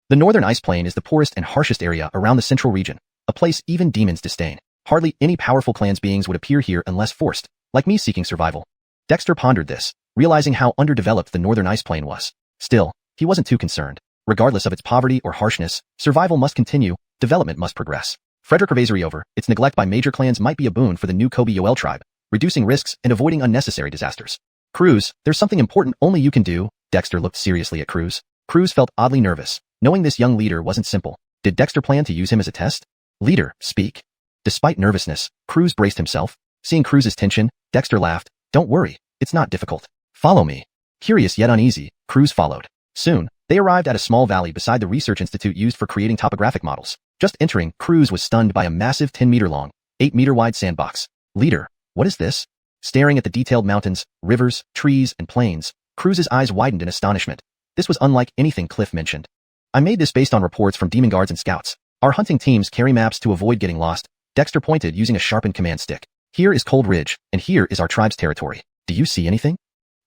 The northern ice plain is the poorest and harshest area around the central region, a place even demons disdain. Hardly any powerful clans beings would appear here unless forced, like me seeking survival. Dexter pondered this, realizing how underdeveloped the northern ice plain was. Still, he wasn't too concerned. Regardless of its poverty or harshness, survival must continue, development must progress. Frederick Ravazer over, its neglect by major clans might be a boon for the new Kobe Yoel tribe, reducing risks and avoiding unnecessary disasters. Croods, there's something important only you can do. Dexter looked seriously at Croods. Croods felt oddly nervous, knowing this young leader wasn't simple. Did Dexter plan to use him as a test? Leader, speak. Despite nervousness, Croods braced himself. Seeing Croods' tension, Dexter laughed. Don't worry, it's not difficult. Follow me. Curious yet uneasy, Croods followed. Soon, they arrived at a small valley beside the research institute used for creating topographic models. Just entering, Croods was stunned by a massive 10-meter-long, 8-meter-wide sandbox. Leader, what is this? Staring at the detailed mountains, rivers, trees, and plains, Croods' eyes widened in astonishment. This was unlike anything Cliff mentioned. I made this based on reports from demon guards and scouts. Our hunting teams carry maps to avoid getting lost. Dexter pointed using a sharpened command stick. Here is Cold Ridge, and here is our tribe's territory. Do you see anything?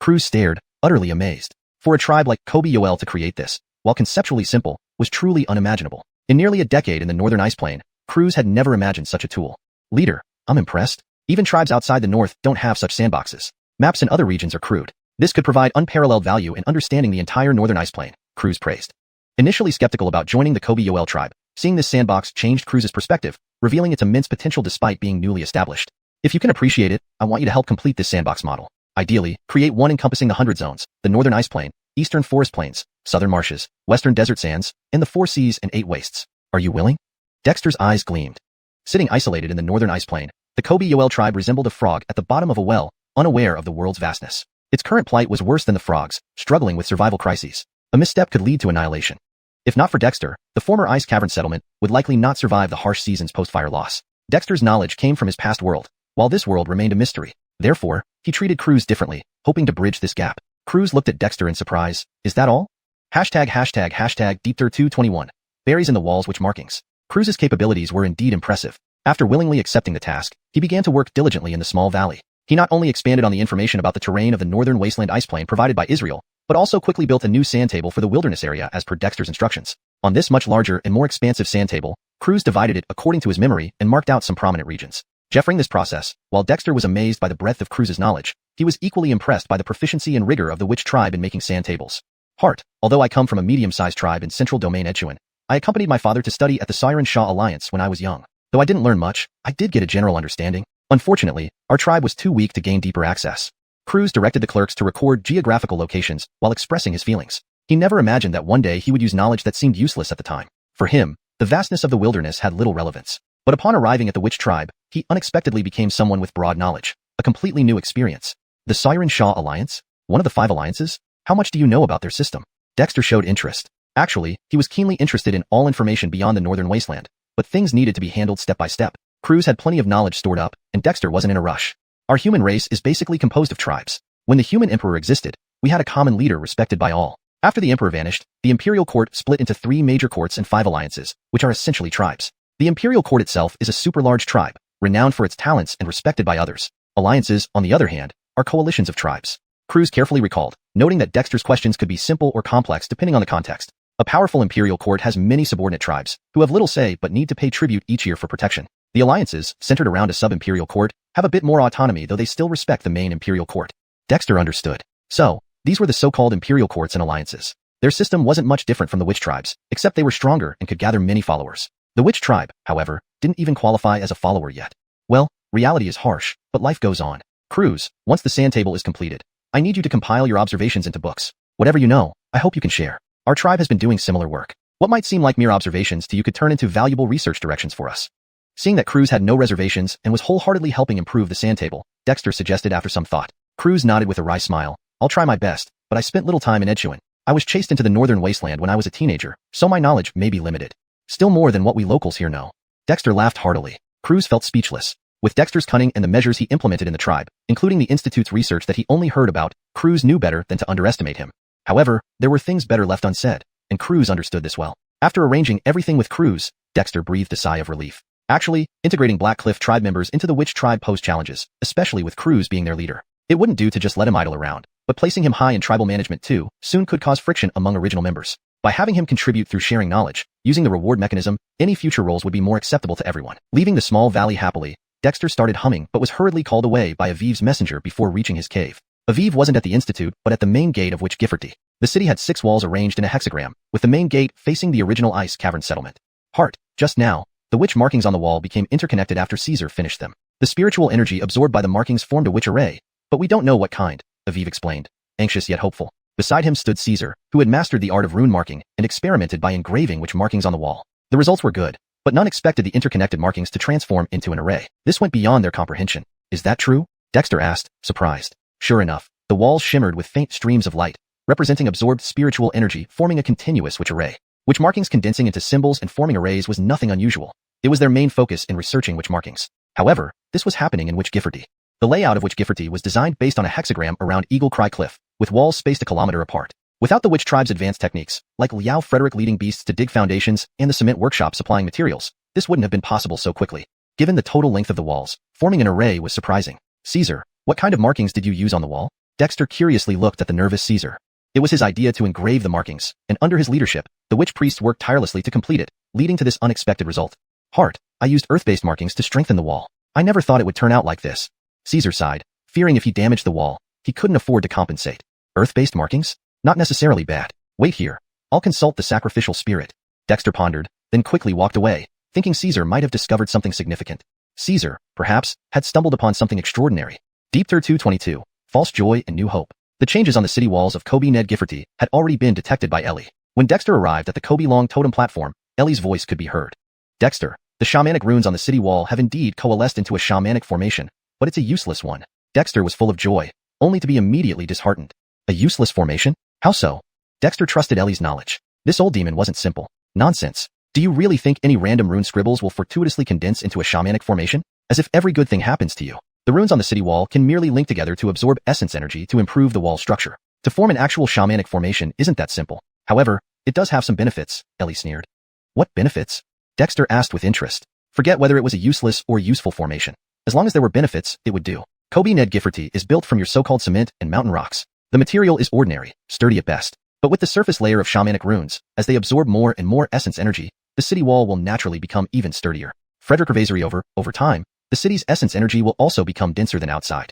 Croods stared, utterly amazed. For a tribe like Yoel to create this, while conceptually simple, was truly unimaginable. In nearly a decade in the northern ice plain, Croods had never imagined such a tool. Leader, I'm impressed. Even tribes outside the north don't have such sandboxes. Maps in other regions are crude. This could provide unparalleled value in understanding the entire northern ice plain, Croods praised. Initially skeptical about joining the Yoel tribe, seeing this sandbox changed Croods' perspective, revealing its immense potential despite being newly established. If you can appreciate it, I want you to help complete this sandbox model. Ideally, create one encompassing the 100 zones, the northern ice plain, eastern forest plains, southern marshes, western desert sands, and the 4 seas and 8 wastes. Are you willing? Dexter's eyes gleamed. Sitting isolated in the northern ice plain, the Yoel tribe resembled a frog at the bottom of a well, unaware of the world's vastness. Its current plight was worse than the frogs, struggling with survival crises. A misstep could lead to annihilation. If not for Dexter, the former ice cavern settlement would likely not survive the harsh seasons post-fire loss. Dexter's knowledge came from his past world, while this world remained a mystery. Therefore, he treated Croods differently, hoping to bridge this gap. Croods looked at Dexter in surprise. Is that all? ###Deepter221. Berries in the walls which markings. Croods' capabilities were indeed impressive. After willingly accepting the task, he began to work diligently in the small valley. He not only expanded on the information about the terrain of the northern wasteland ice plain provided by Israel, but also quickly built a new sand table for the wilderness area as per Dexter's instructions. On this much larger and more expansive sand table, Croods divided it according to his memory and marked out some prominent regions. Jeffering this process, while Dexter was amazed by the breadth of Croods' knowledge, he was equally impressed by the proficiency and rigor of the witch tribe in making sand tables. Heart, although I come from a medium-sized tribe in central domain Xiuxian, I accompanied my father to study at the Xiuxian Alliance when I was young. Though I didn't learn much, I did get a general understanding. Unfortunately, our tribe was too weak to gain deeper access. Croods directed the clerks to record geographical locations while expressing his feelings. He never imagined that one day he would use knowledge that seemed useless at the time. For him, the vastness of the wilderness had little relevance. But upon arriving at the witch tribe, he unexpectedly became someone with broad knowledge, a completely new experience. The Xiuxian Alliance? One of the 5 alliances? How much do you know about their system? Dexter showed interest. Actually, he was keenly interested in all information beyond the northern wasteland, but things needed to be handled step by step. Croods had plenty of knowledge stored up, and Dexter wasn't in a rush. Our human race is basically composed of tribes. When the human emperor existed, we had a common leader respected by all. After the emperor vanished, the imperial court split into 3 major courts and 5 alliances, which are essentially tribes. The imperial court itself is a super large tribe, renowned for its talents and respected by others. Alliances, on the other hand, are coalitions of tribes. Croods carefully recalled, noting that Dexter's questions could be simple or complex depending on the context. A powerful imperial court has many subordinate tribes, who have little say but need to pay tribute each year for protection. The alliances, centered around a sub-imperial court, have a bit more autonomy though they still respect the main imperial court. Dexter understood. So, these were the so-called imperial courts and alliances. Their system wasn't much different from the witch tribes, except they were stronger and could gather many followers. The witch tribe, however, didn't even qualify as a follower yet. Well, reality is harsh, but life goes on. Croods, once the sand table is completed, I need you to compile your observations into books. Whatever you know, I hope you can share. Our tribe has been doing similar work. What might seem like mere observations to you could turn into valuable research directions for us. Seeing that Croods had no reservations and was wholeheartedly helping improve the sand table, Dexter suggested after some thought. Croods nodded with a wry smile. I'll try my best, but I spent little time in Xiuxian. I was chased into the northern wasteland when I was a teenager, so my knowledge may be limited. Still more than what we locals here know. Dexter laughed heartily. Croods felt speechless. With Dexter's cunning and the measures he implemented in the tribe, including the Institute's research that he only heard about, Croods knew better than to underestimate him. However, there were things better left unsaid, and Croods understood this well. After arranging everything with Croods, Dexter breathed a sigh of relief. Actually, integrating Black Cliff tribe members into the witch tribe posed challenges, especially with Croods being their leader. It wouldn't do to just let him idle around, but placing him high in tribal management too soon could cause friction among original members. By having him contribute through sharing knowledge, using the reward mechanism, any future roles would be more acceptable to everyone. Leaving the small valley happily, Dexter started humming but was hurriedly called away by Aviv's messenger before reaching his cave. Aviv wasn't at the Institute but at the main gate of witch Gifforty. The city had 6 walls arranged in a hexagram, with the main gate facing the original ice cavern settlement. Heart, just now, the witch markings on the wall became interconnected after Caesar finished them. The spiritual energy absorbed by the markings formed a witch array, but we don't know what kind, Aviv explained, anxious yet hopeful. Beside him stood Caesar, who had mastered the art of rune marking and experimented by engraving witch markings on the wall. The results were good, but none expected the interconnected markings to transform into an array. This went beyond their comprehension. Is that true? Dexter asked, surprised. Sure enough, the walls shimmered with faint streams of light, representing absorbed spiritual energy forming a continuous witch array. Witch markings condensing into symbols and forming arrays was nothing unusual. It was their main focus in researching witch markings. However, this was happening in Witch Gifferty. The layout of Witch Gifferty was designed based on a hexagram around Eagle Cry Cliff, with walls spaced a kilometer apart. Without the witch tribe's advanced techniques, like Liao Frederick leading beasts to dig foundations and the cement workshop supplying materials, this wouldn't have been possible so quickly. Given the total length of the walls, forming an array was surprising. Caesar, what kind of markings did you use on the wall? Dexter curiously looked at the nervous Caesar. It was his idea to engrave the markings, and under his leadership, the witch priests worked tirelessly to complete it, leading to this unexpected result. Heart, I used earth-based markings to strengthen the wall. I never thought it would turn out like this. Caesar sighed, fearing if he damaged the wall, he couldn't afford to compensate. Earth-based markings? Not necessarily bad. Wait here. I'll consult the sacrificial spirit. Dexter pondered, then quickly walked away, thinking Caesar might have discovered something significant. Caesar, perhaps, had stumbled upon something extraordinary. Deep Thir 222, false joy and new hope. The changes on the city walls of Kobe Ned Gifferty had already been detected by Ellie. When Dexter arrived at the Kobe Long totem platform, Ellie's voice could be heard. Dexter, the shamanic runes on the city wall have indeed coalesced into a shamanic formation, but it's a useless one. Dexter was full of joy, only to be immediately disheartened. A useless formation? How so? Dexter trusted Ellie's knowledge. This old demon wasn't simple. Nonsense. Do you really think any random rune scribbles will fortuitously condense into a shamanic formation? As if every good thing happens to you. The runes on the city wall can merely link together to absorb essence energy to improve the wall structure. To form an actual shamanic formation isn't that simple. However, it does have some benefits, Ellie sneered. What benefits? Dexter asked with interest. Forget whether it was a useless or useful formation. As long as there were benefits, it would do. Kobe Ned Gifferty is built from your so-called cement and mountain rocks. The material is ordinary, sturdy at best. But with the surface layer of shamanic runes, as they absorb more and more essence energy, the city wall will naturally become even sturdier. Frederick Revasory over time, the city's essence energy will also become denser than outside.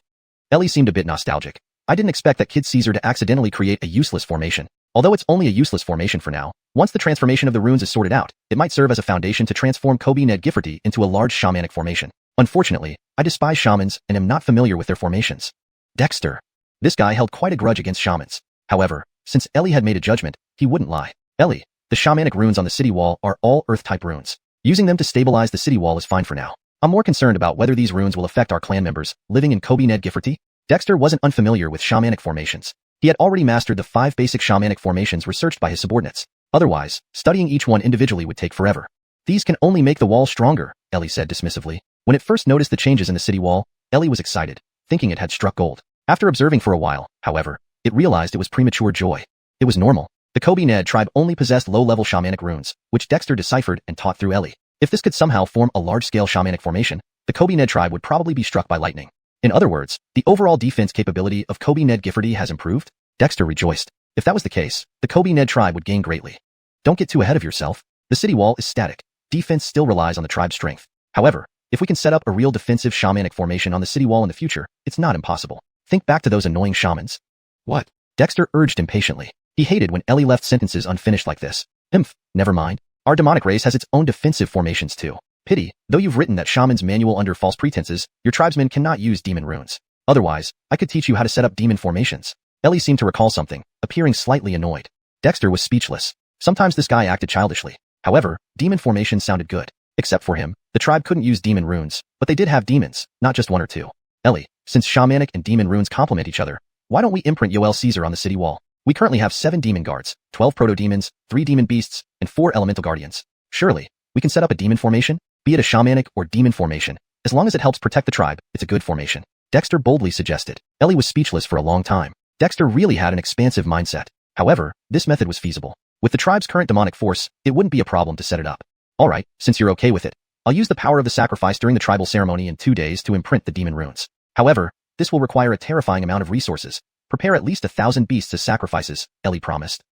Ellie seemed a bit nostalgic. I didn't expect that kid Caesar to accidentally create a useless formation. Although it's only a useless formation for now, once the transformation of the runes is sorted out, it might serve as a foundation to transform Kobe Ned Gifferty into a large shamanic formation. Unfortunately, I despise shamans and am not familiar with their formations. Dexter. This guy held quite a grudge against shamans. However, since Ellie had made a judgment, he wouldn't lie. Ellie, the shamanic runes on the city wall are all earth-type runes. Using them to stabilize the city wall is fine for now. I'm more concerned about whether these runes will affect our clan members living in Kobe Ned Gifferty. Dexter wasn't unfamiliar with shamanic formations. He had already mastered the 5 basic shamanic formations researched by his subordinates. Otherwise, studying each one individually would take forever. These can only make the wall stronger, Ellie said dismissively. When it first noticed the changes in the city wall, Ellie was excited, thinking it had struck gold. After observing for a while, however, it realized it was premature joy. It was normal. The Kobe Ned tribe only possessed low-level shamanic runes, which Dexter deciphered and taught through Ellie. If this could somehow form a large-scale shamanic formation, the Kobe Ned tribe would probably be struck by lightning. In other words, the overall defense capability of Kobe Ned Gifferty has improved? Dexter rejoiced. If that was the case, the Kobe Ned tribe would gain greatly. Don't get too ahead of yourself. The city wall is static. Defense still relies on the tribe's strength. However, if we can set up a real defensive shamanic formation on the city wall in the future, it's not impossible. Think back to those annoying shamans. What? Dexter urged impatiently. He hated when Ellie left sentences unfinished like this. Never mind. Our demonic race has its own defensive formations too. Pity, though you've written that shaman's manual under false pretenses, your tribesmen cannot use demon runes. Otherwise, I could teach you how to set up demon formations. Ellie seemed to recall something, appearing slightly annoyed. Dexter was speechless. Sometimes this guy acted childishly. However, demon formations sounded good. Except for him, the tribe couldn't use demon runes, but they did have demons, not just 1 or 2. Ellie, since shamanic and demon runes complement each other, why don't we imprint Yoel Caesar on the city wall? We currently have 7 demon guards, 12 proto-demons, 3 demon beasts, and 4 elemental guardians. Surely, we can set up a demon formation, be it a shamanic or demon formation. As long as it helps protect the tribe, it's a good formation. Dexter boldly suggested. Ellie was speechless for a long time. Dexter really had an expansive mindset. However, this method was feasible. With the tribe's current demonic force, it wouldn't be a problem to set it up. Alright, since you're okay with it, I'll use the power of the sacrifice during the tribal ceremony in 2 days to imprint the demon runes. However, this will require a terrifying amount of resources. Prepare at least 1,000 beasts as sacrifices, Ellie promised.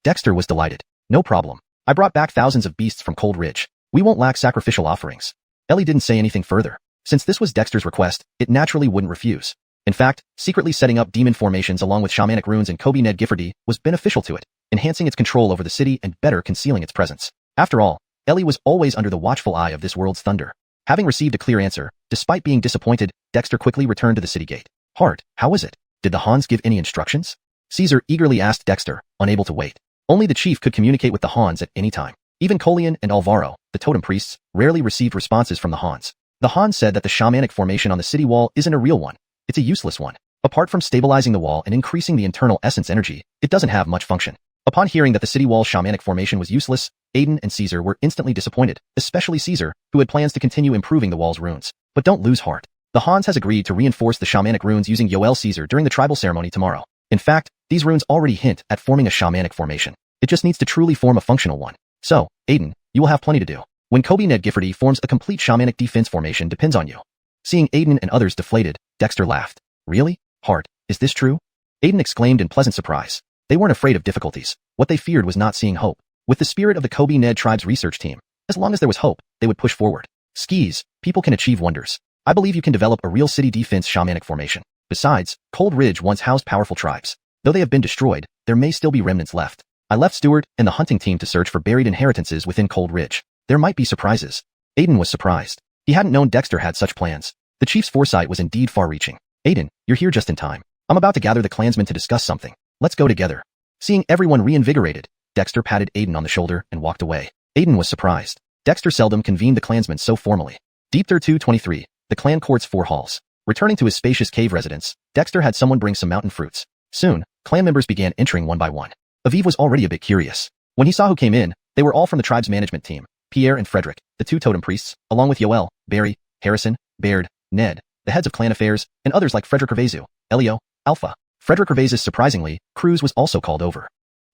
Dexter was delighted. No problem. I brought back thousands of beasts from Cold Ridge. We won't lack sacrificial offerings. Ellie didn't say anything further. Since this was Dexter's request, it naturally wouldn't refuse. In fact, secretly setting up demon formations along with shamanic runes in Kobe Ned Gifferty was beneficial to it, enhancing its control over the city and better concealing its presence. After all, Ellie was always under the watchful eye of this world's thunder. Having received a clear answer, despite being disappointed, Dexter quickly returned to the city gate. Hart, how is it? Did the Hans give any instructions? Caesar eagerly asked Dexter, unable to wait. Only the chief could communicate with the Hans at any time. Even Colian and Alvaro, the totem priests, rarely received responses from the Hans. The Hans said that the shamanic formation on the city wall isn't a real one. it's a useless one. Apart from stabilizing the wall and increasing the internal essence energy, it doesn't have much function. Upon hearing that the city wall's shamanic formation was useless, Aiden and Caesar were instantly disappointed, especially Caesar, who had plans to continue improving the wall's runes. But don't lose heart. The Hans has agreed to reinforce the shamanic runes using Yoel Caesar during the tribal ceremony tomorrow. In fact, these runes already hint at forming a shamanic formation. It just needs to truly form a functional one. So, Aiden, you will have plenty to do. When Kobe Ned Giffordy forms a complete shamanic defense formation depends on you. Seeing Aiden and others deflated, Dexter laughed. Really? Hart, is this true? Aiden exclaimed in pleasant surprise. They weren't afraid of difficulties. What they feared was not seeing hope. With the spirit of the Kobe Ned tribe's research team, as long as there was hope, they would push forward. Skis, people can achieve wonders. I believe you can develop a real city defense shamanic formation. Besides, Cold Ridge once housed powerful tribes. Though they have been destroyed, there may still be remnants left. I left Stewart and the hunting team to search for buried inheritances within Cold Ridge. There might be surprises. Aiden was surprised. He hadn't known Dexter had such plans. The chief's foresight was indeed far-reaching. Aiden, you're here just in time. I'm about to gather the clansmen to discuss something. Let's go together. Seeing everyone reinvigorated, Dexter patted Aiden on the shoulder and walked away. Aiden was surprised. Dexter seldom convened the clansmen so formally. Deep 223, the clan court's 4 halls. Returning to his spacious cave residence, Dexter had someone bring some mountain fruits. Soon, clan members began entering one by one. Aviv was already a bit curious. When he saw who came in, they were all from the tribe's management team. Pierre and Frederick, the 2 totem priests, along with Yoel, Barry, Harrison, Baird, Ned, the heads of clan affairs, and others like Frederick Hervezu, Elio, Alpha. Frederick Hervezus surprisingly, Cruz was also called over.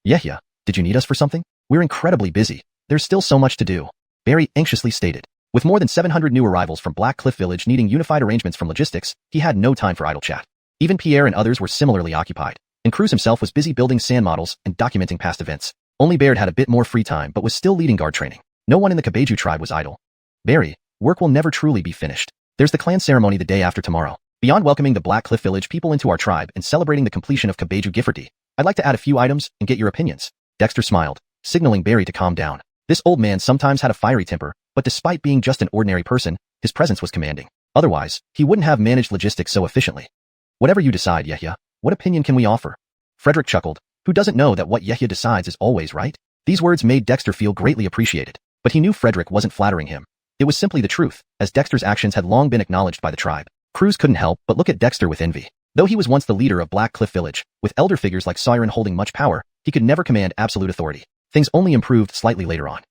Yehia, did you need us for something? We're incredibly busy. There's still so much to do. Barry anxiously stated. With more than 700 new arrivals from Black Cliff Village needing unified arrangements from logistics, he had no time for idle chat. Even Pierre and others were similarly occupied, and Cruz himself was busy building sand models and documenting past events. Only Baird had a bit more free time but was still leading guard training. No one in the Kabeju tribe was idle. Barry, work will never truly be finished. There's the clan ceremony the day after tomorrow. Beyond welcoming the Black Cliff Village people into our tribe and celebrating the completion of Kabeju Giffordy, I'd like to add a few items and get your opinions. Dexter smiled, signaling Barry to calm down. This old man sometimes had a fiery temper, but despite being just an ordinary person, his presence was commanding. Otherwise, he wouldn't have managed logistics so efficiently. Whatever you decide, Yehia, what opinion can we offer? Frederick chuckled. Who doesn't know that what Yehia decides is always right? These words made Dexter feel greatly appreciated, but he knew Frederick wasn't flattering him. It was simply the truth, as Dexter's actions had long been acknowledged by the tribe. Cruz couldn't help but look at Dexter with envy. Though he was once the leader of Black Cliff Village, with elder figures like Siren holding much power, he could never command absolute authority. Things only improved slightly later on.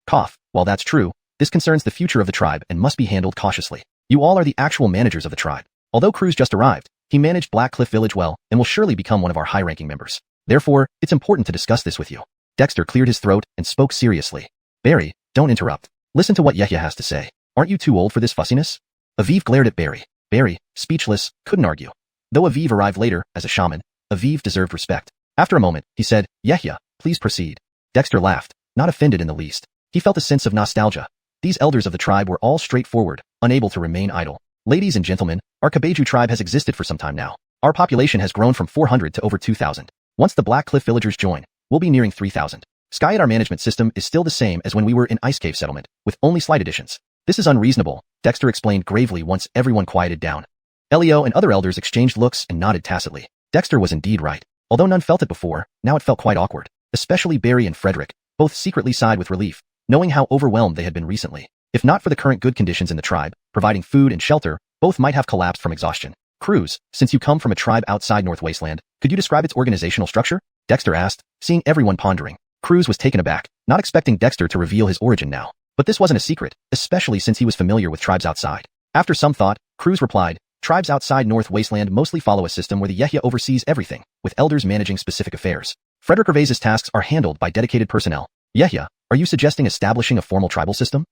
Cough, while that's true, this concerns the future of the tribe and must be handled cautiously. You all are the actual managers of the tribe. Although Cruz just arrived, he managed Black Cliff Village well and will surely become one of our high-ranking members. Therefore, it's important to discuss this with you. Dexter cleared his throat and spoke seriously. Barry, don't interrupt. Listen to what Yehia has to say. Aren't you too old for this fussiness? Aviv glared at Barry. Barry, speechless, couldn't argue. Though Aviv arrived later, as a shaman, Aviv deserved respect. After a moment, he said, Yehia, please proceed. Dexter laughed, not offended in the least. He felt a sense of nostalgia. These elders of the tribe were all straightforward, unable to remain idle. Ladies and gentlemen, our Kabeju tribe has existed for some time now. Our population has grown from 400 to over 2,000. Once the Black Cliff villagers join, we'll be nearing 3,000. Sky at our management system is still the same as when we were in Ice Cave Settlement, with only slight additions. This is unreasonable, Dexter explained gravely once everyone quieted down. Elio and other elders exchanged looks and nodded tacitly. Dexter was indeed right. Although none felt it before, now it felt quite awkward. Especially Barry and Frederick, both secretly sighed with relief, knowing how overwhelmed they had been recently. If not for the current good conditions in the tribe, providing food and shelter, both might have collapsed from exhaustion. Cruz, since you come from a tribe outside North Wasteland, could you describe its organizational structure? Dexter asked, seeing everyone pondering. Cruz was taken aback, not expecting Dexter to reveal his origin now. But this wasn't a secret, especially since he was familiar with tribes outside. After some thought, Cruz replied, tribes outside North Wasteland mostly follow a system where the Yehia oversees everything, with elders managing specific affairs. Frederick Hervez's tasks are handled by dedicated personnel. Yehia, are you suggesting establishing a formal tribal system?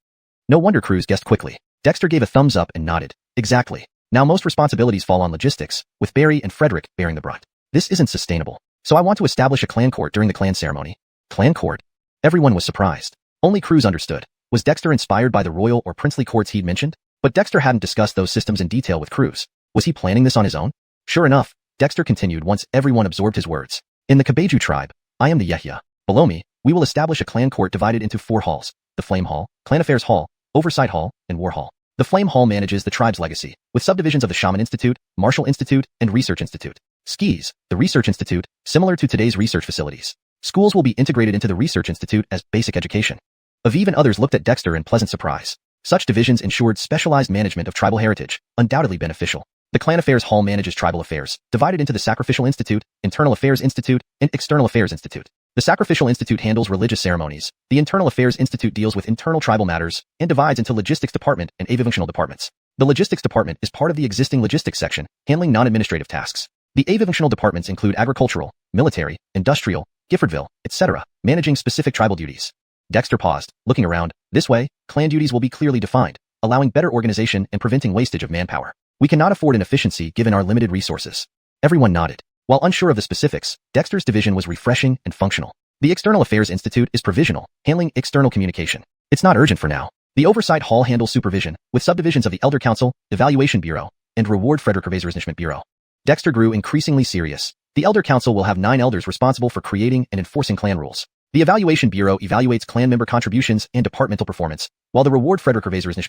No wonder Cruz guessed quickly. Dexter gave a thumbs up and nodded. Exactly. Now most responsibilities fall on logistics, with Barry and Frederick bearing the brunt. This isn't sustainable. So I want to establish a clan court during the clan ceremony. Clan court? Everyone was surprised. Only Cruz understood. Was Dexter inspired by the royal or princely courts he'd mentioned? But Dexter hadn't discussed those systems in detail with Cruz. Was he planning this on his own? Sure enough, Dexter continued once everyone absorbed his words. In the Kabeju tribe, I am the Yehia. Below me, we will establish a clan court divided into 4 halls. The Flame Hall, Clan Affairs Hall, Oversight Hall, and War Hall. The Flame Hall manages the tribe's legacy, with subdivisions of the Shaman Institute, Martial Institute, and Research Institute. Skis, the Research Institute, similar to today's research facilities. Schools will be integrated into the Research Institute as basic education. Aviv and others looked at Dexter in pleasant surprise. Such divisions ensured specialized management of tribal heritage, undoubtedly beneficial. The Clan Affairs Hall manages tribal affairs, divided into the Sacrificial Institute, Internal Affairs Institute, and External Affairs Institute. The Sacrificial Institute handles religious ceremonies. The Internal Affairs Institute deals with internal tribal matters and divides into Logistics Department and Avifunctional Departments. The Logistics Department is part of the existing Logistics section, handling non-administrative tasks. The Avifunctional Departments include agricultural, military, industrial, Giffordville, etc., managing specific tribal duties. Dexter paused, looking around. This way, clan duties will be clearly defined, allowing better organization and preventing wastage of manpower. We cannot afford inefficiency given our limited resources. Everyone nodded. While unsure of the specifics, Dexter's division was refreshing and functional. The External Affairs Institute is provisional, handling external communication. It's not urgent for now. The Oversight Hall handles supervision, with subdivisions of the Elder Council, Evaluation Bureau, and Reward Frederick Bureau. Dexter grew increasingly serious. The Elder Council will have 9 elders responsible for creating and enforcing clan rules. The Evaluation Bureau evaluates clan member contributions and departmental performance, while the Reward Frederick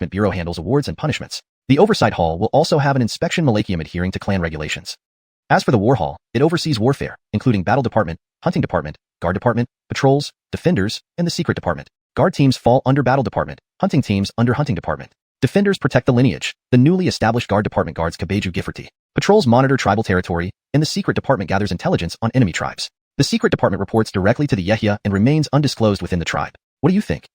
Bureau handles awards and punishments. The Oversight Hall will also have an inspection malachium adhering to clan regulations. As for the War Hall, it oversees warfare, including Battle Department, Hunting Department, Guard Department, Patrols, Defenders, and the Secret Department. Guard teams fall under Battle Department, Hunting teams under Hunting Department. Defenders protect the lineage. The newly established Guard Department guards Kabeju Gifforty. Patrols monitor tribal territory, and the Secret Department gathers intelligence on enemy tribes. The Secret Department reports directly to the Yehia and remains undisclosed within the tribe. What do you think?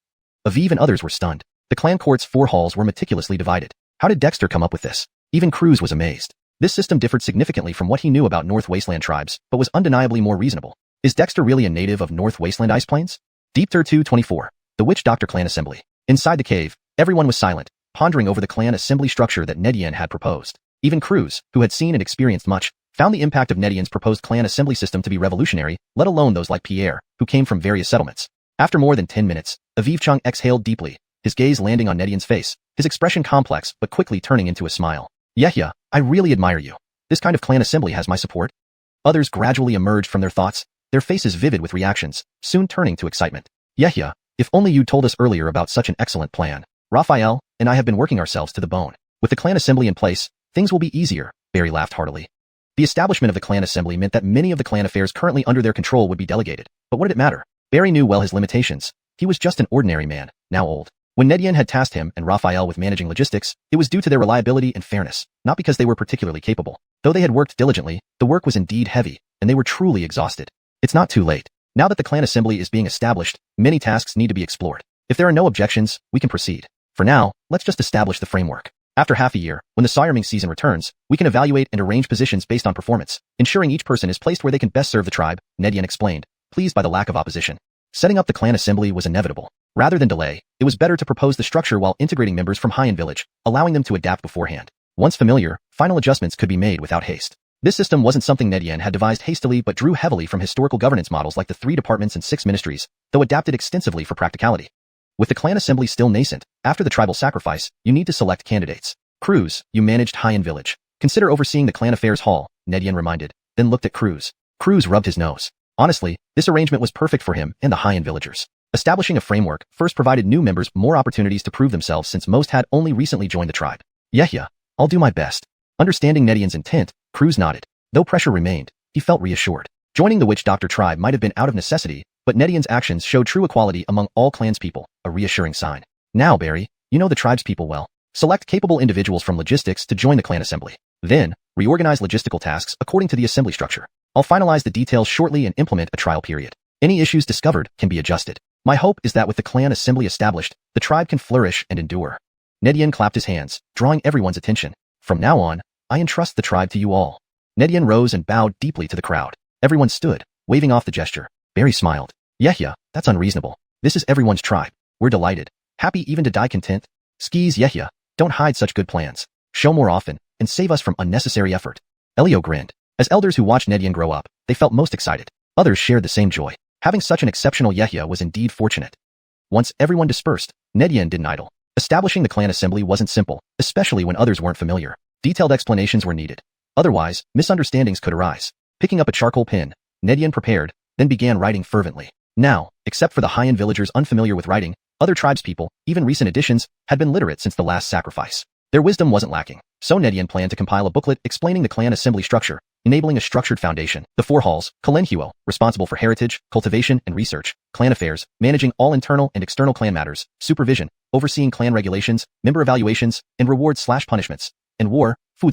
Aviv and others were stunned. The clan court's 4 halls were meticulously divided. How did Dexter come up with this? Even Croods was amazed. This system differed significantly from what he knew about North Wasteland tribes, but was undeniably more reasonable. Is Dexter really a native of North Wasteland Ice Plains? Deep Tur 224. The Witch Doctor Clan Assembly. Inside the cave, everyone was silent, pondering over the clan assembly structure that Nedian had proposed. Even Croods, who had seen and experienced much, found the impact of Nedian's proposed clan assembly system to be revolutionary, let alone those like Pierre, who came from various settlements. After more than 10 minutes, Aviv Chung exhaled deeply, his gaze landing on Nedian's face, his expression complex but quickly turning into a smile. Yehia, I really admire you. This kind of clan assembly has my support. Others gradually emerged from their thoughts, their faces vivid with reactions, soon turning to excitement. Yehia, if only you'd told us earlier about such an excellent plan. Raphael and I have been working ourselves to the bone. With the clan assembly in place, things will be easier, Barry laughed heartily. The establishment of the clan assembly meant that many of the clan affairs currently under their control would be delegated. But what did it matter? Barry knew well his limitations. He was just an ordinary man, now old. When Nedian had tasked him and Raphael with managing logistics, it was due to their reliability and fairness, not because they were particularly capable. Though they had worked diligently, the work was indeed heavy, and they were truly exhausted. It's not too late. Now that the clan assembly is being established, many tasks need to be explored. If there are no objections, we can proceed. For now, let's just establish the framework. After half a year, when the sireing season returns, we can evaluate and arrange positions based on performance, ensuring each person is placed where they can best serve the tribe, Nedian explained, pleased by the lack of opposition. Setting up the clan assembly was inevitable. Rather than delay, it was better to propose the structure while integrating members from Highan Village, allowing them to adapt beforehand. Once familiar, final adjustments could be made without haste. This system wasn't something Nedian had devised hastily but drew heavily from historical governance models like the 3 departments and 6 ministries, though adapted extensively for practicality. With the clan assembly still nascent, after the tribal sacrifice, you need to select candidates. Cruz, you managed Highan Village. Consider overseeing the clan affairs hall, Nedian reminded, then looked at Cruz. Cruz rubbed his nose. Honestly, this arrangement was perfect for him and the Highan villagers. Establishing a framework first provided new members more opportunities to prove themselves since most had only recently joined the tribe. Yehia, I'll do my best. Understanding Nedian's intent, Cruz nodded. Though pressure remained, he felt reassured. Joining the Witch Doctor tribe might have been out of necessity, but Nedian's actions showed true equality among all clans people, a reassuring sign. Now, Barry, you know the tribe's people well. Select capable individuals from logistics to join the clan assembly. Then, reorganize logistical tasks according to the assembly structure. I'll finalize the details shortly and implement a trial period. Any issues discovered can be adjusted. My hope is that with the clan assembly established, the tribe can flourish and endure. Nedian clapped his hands, drawing everyone's attention. From now on, I entrust the tribe to you all. Nedian rose and bowed deeply to the crowd. Everyone stood, waving off the gesture. Barry smiled. Yehia, that's unreasonable. This is everyone's tribe. We're delighted. Happy even to die content. Skis Yehia, don't hide such good plans. Show more often, and save us from unnecessary effort. Elio grinned. As elders who watched Nedian grow up, they felt most excited. Others shared the same joy. Having such an exceptional Yehia was indeed fortunate. Once everyone dispersed, Nedian didn't idle. Establishing the clan assembly wasn't simple, especially when others weren't familiar. Detailed explanations were needed. Otherwise, misunderstandings could arise. Picking up a charcoal pen, Nedian prepared, then began writing fervently. Now, except for the Highan villagers unfamiliar with writing, other tribespeople, even recent additions, had been literate since the last sacrifice. Their wisdom wasn't lacking, so Nedian planned to compile a booklet explaining the clan assembly structure, enabling a structured foundation. The 4 halls, Qilins, responsible for heritage, cultivation, and research, clan affairs, managing all internal and external clan matters, supervision, overseeing clan regulations, member evaluations, and rewards/punishments, and war, were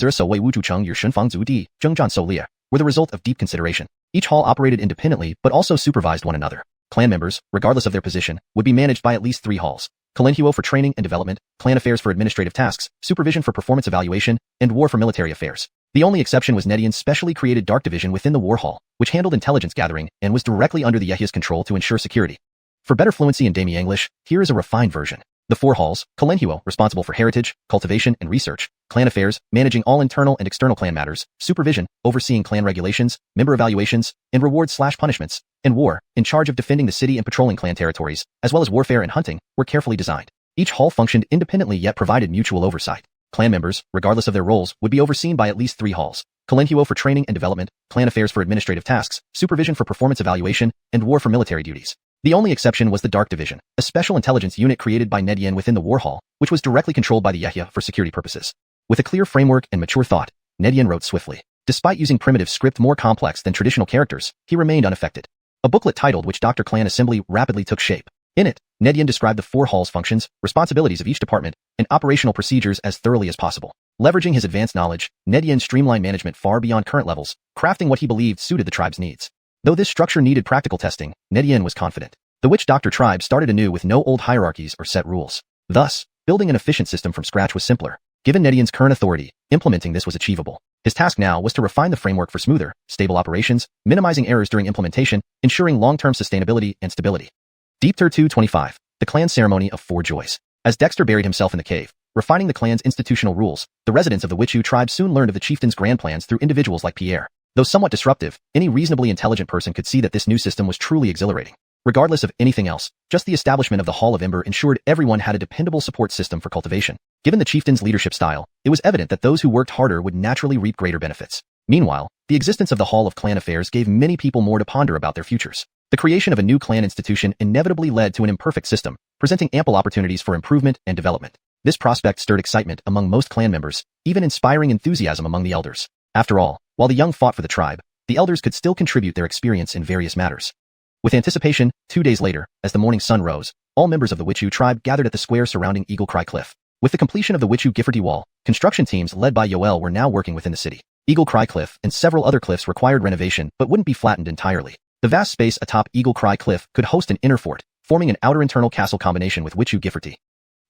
the result of deep consideration. Each hall operated independently but also supervised one another. Clan members, regardless of their position, would be managed by at least 3 halls. Qilin for training and development, clan affairs for administrative tasks, supervision for performance evaluation, and war for military affairs. The only exception was Nedian's specially created dark division within the war hall, which handled intelligence gathering and was directly under the Yehia's control to ensure security. For better fluency in Demi English, here is a refined version. The 4 halls, Qilin responsible for heritage, cultivation, and research, clan affairs, managing all internal and external clan matters, supervision, overseeing clan regulations, member evaluations, and rewards/punishments, and war, in charge of defending the city and patrolling clan territories, as well as warfare and hunting, were carefully designed. Each hall functioned independently yet provided mutual oversight. Clan members, regardless of their roles, would be overseen by at least 3 halls. Qilin for training and development, clan affairs for administrative tasks, supervision for performance evaluation, and war for military duties. The only exception was the Dark Division, a special intelligence unit created by Nedian within the War Hall, which was directly controlled by the Yehia for security purposes. With a clear framework and mature thought, Nedian wrote swiftly. Despite using primitive script more complex than traditional characters, he remained unaffected. A booklet titled Which Doctor Clan Assembly rapidly took shape. In it, Nedian described the 4 halls' functions, responsibilities of each department, and operational procedures as thoroughly as possible. Leveraging his advanced knowledge, Nedian streamlined management far beyond current levels, crafting what he believed suited the tribe's needs. Though this structure needed practical testing, Nedian was confident. The Witch Doctor tribe started anew with no old hierarchies or set rules. Thus, building an efficient system from scratch was simpler. Given Nedian's current authority, implementing this was achievable. His task now was to refine the framework for smoother, stable operations, minimizing errors during implementation, ensuring long-term sustainability and stability. Deep Tur 225, the clan ceremony of 4 joys. As Dexter buried himself in the cave, refining the clan's institutional rules, the residents of the Wichu tribe soon learned of the chieftain's grand plans through individuals like Pierre. Though somewhat disruptive, any reasonably intelligent person could see that this new system was truly exhilarating. Regardless of anything else, just the establishment of the Hall of Ember ensured everyone had a dependable support system for cultivation. Given the chieftain's leadership style, it was evident that those who worked harder would naturally reap greater benefits. Meanwhile, the existence of the Hall of Clan Affairs gave many people more to ponder about their futures. The creation of a new clan institution inevitably led to an imperfect system, presenting ample opportunities for improvement and development. This prospect stirred excitement among most clan members, even inspiring enthusiasm among the elders. After all, while the young fought for the tribe, the elders could still contribute their experience in various matters. With anticipation, 2 days later, as the morning sun rose, all members of the Wichu tribe gathered at the square surrounding Eagle Cry Cliff. With the completion of the Wichu Gifferty Wall, construction teams led by Yoel were now working within the city. Eagle Cry Cliff and several other cliffs required renovation but wouldn't be flattened entirely. The vast space atop Eagle Cry Cliff could host an inner fort, forming an outer internal castle combination with Wichu Gifferty.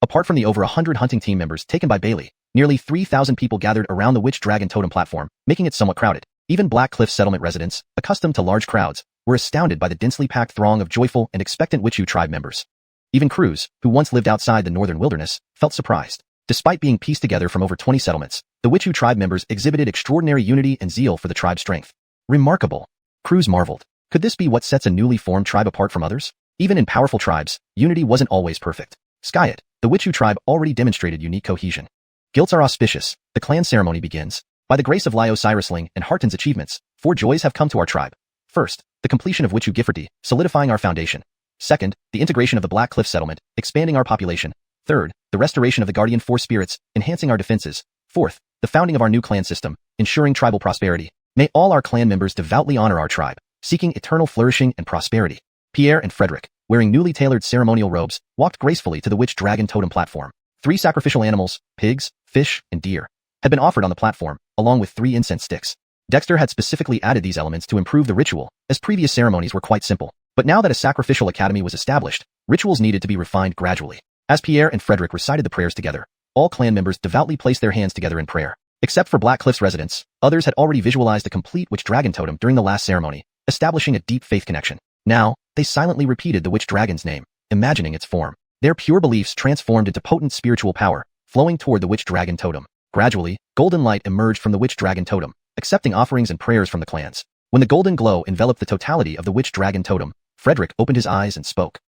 Apart from the over 100 hunting team members taken by Bailey, nearly 3,000 people gathered around the Witch Dragon Totem platform, making it somewhat crowded. Even Black Cliff settlement residents, accustomed to large crowds, were astounded by the densely packed throng of joyful and expectant Wichu tribe members. Even Croods, who once lived outside the northern wilderness, felt surprised. Despite being pieced together from over 20 settlements, the Wichu tribe members exhibited extraordinary unity and zeal for the tribe's strength. Remarkable. Croods marveled. Could this be what sets a newly formed tribe apart from others? Even in powerful tribes, unity wasn't always perfect. Skyet, the Wichu tribe already demonstrated unique cohesion. Guilts are auspicious. The clan ceremony begins. By the grace of Lio Cyrusling and Harton's achievements, 4 joys have come to our tribe. First, the completion of Wichu Gifferty, solidifying our foundation. Second, the integration of the Black Cliff settlement, expanding our population. Third, the restoration of the Guardian 4 spirits, enhancing our defenses. Fourth, the founding of our new clan system, ensuring tribal prosperity. May all our clan members devoutly honor our tribe, seeking eternal flourishing and prosperity. Pierre and Frederick, wearing newly tailored ceremonial robes, walked gracefully to the Witch Dragon Totem platform. 3 sacrificial animals, pigs, fish, and deer, had been offered on the platform, along with 3 incense sticks. Dexter had specifically added these elements to improve the ritual, as previous ceremonies were quite simple. But now that a sacrificial academy was established, rituals needed to be refined gradually. As Pierre and Frederick recited the prayers together, all clan members devoutly placed their hands together in prayer. Except for Black Cliff's residents, others had already visualized the complete Witch Dragon Totem during the last ceremony, establishing a deep faith connection. Now, they silently repeated the Witch Dragon's name, imagining its form. Their pure beliefs transformed into potent spiritual power, flowing toward the Witch Dragon Totem. Gradually, golden light emerged from the Witch Dragon Totem, accepting offerings and prayers from the clans. When the golden glow enveloped the totality of the Witch Dragon Totem, Frederick opened his eyes and spoke.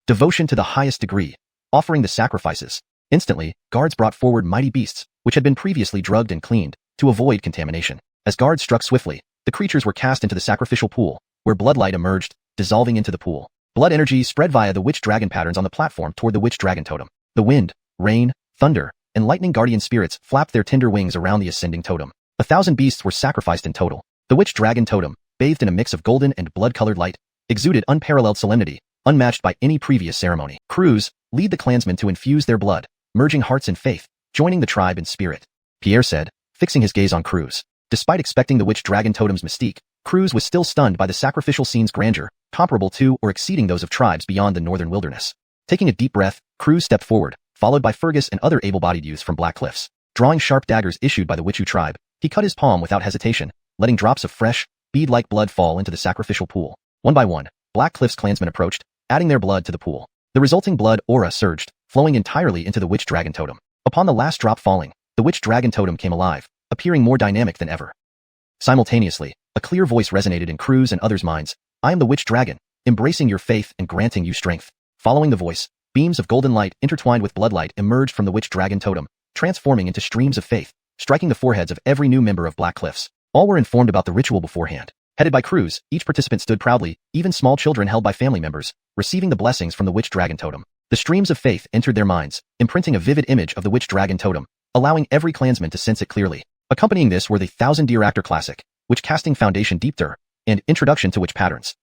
Devotion to the highest degree, offering the sacrifices. Instantly, guards brought forward mighty beasts, which had been previously drugged and cleaned, to avoid contamination. As guards struck swiftly, the creatures were cast into the sacrificial pool, where bloodlight emerged, dissolving into the pool. Blood energy spread via the Witch Dragon patterns on the platform toward the Witch Dragon Totem. The wind, rain, thunder, and lightning guardian spirits flapped their tender wings around the ascending totem. 1,000 beasts were sacrificed in total. The Witch Dragon Totem, bathed in a mix of golden and blood-colored light, exuded unparalleled solemnity, unmatched by any previous ceremony. Croods, lead the clansmen to infuse their blood, merging hearts in faith, joining the tribe in spirit. Pierre said, fixing his gaze on Croods. Despite expecting the witch dragon totem's mystique, Croods was still stunned by the sacrificial scene's grandeur, comparable to or exceeding those of tribes beyond the northern wilderness. Taking a deep breath, Croods stepped forward, followed by Fergus and other able-bodied youths from Black Cliffs. Drawing sharp daggers issued by the Witchu tribe, he cut his palm without hesitation, letting drops of fresh, bead-like blood fall into the sacrificial pool. One by one, Black Cliff's clansmen approached, adding their blood to the pool. The resulting blood aura surged, flowing entirely into the witch dragon totem. Upon the last drop falling, the witch dragon totem came alive, appearing more dynamic than ever. Simultaneously, a clear voice resonated in Croods and others' minds. I am the witch dragon, embracing your faith and granting you strength. Following the voice, beams of golden light intertwined with bloodlight emerged from the witch dragon totem, transforming into streams of faith, striking the foreheads of every new member of Black Cliffs. All were informed about the ritual beforehand. Headed by Croods, each participant stood proudly, even small children held by family members, receiving the blessings from the witch dragon totem. The streams of faith entered their minds, imprinting a vivid image of the witch dragon totem, allowing every clansman to sense it clearly. Accompanying this were the Thousand Year Actor Classic, Witch Casting Foundation Deepter, and Introduction to Witch Patterns.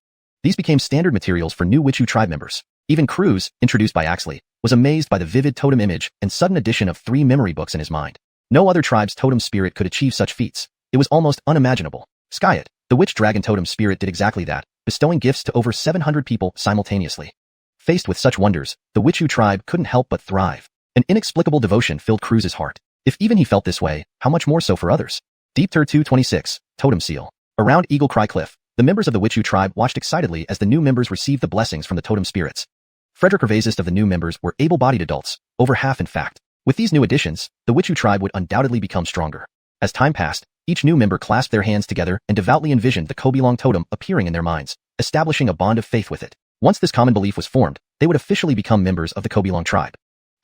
These became standard materials for new Witchu tribe members. Even Croods, introduced by Axley, was amazed by the vivid totem image and sudden addition of 3 memory books in his mind. No other tribe's totem spirit could achieve such feats. It was almost unimaginable. Skyet, the witch dragon totem spirit, did exactly that, bestowing gifts to over 700 people simultaneously. Faced with such wonders, the Witchu tribe couldn't help but thrive. An inexplicable devotion filled Croods' heart. If even he felt this way, how much more so for others? Deep Tur 226, Totem Seal. Around Eagle Cry Cliff, the members of the Witchu tribe watched excitedly as the new members received the blessings from the totem spirits. Frederick Ravazist of the new members were able-bodied adults, over half in fact. With these new additions, the Witchu tribe would undoubtedly become stronger. As time passed, each new member clasped their hands together and devoutly envisioned the Kobilong totem appearing in their minds, establishing a bond of faith with it. Once this common belief was formed, they would officially become members of the Kobilong tribe.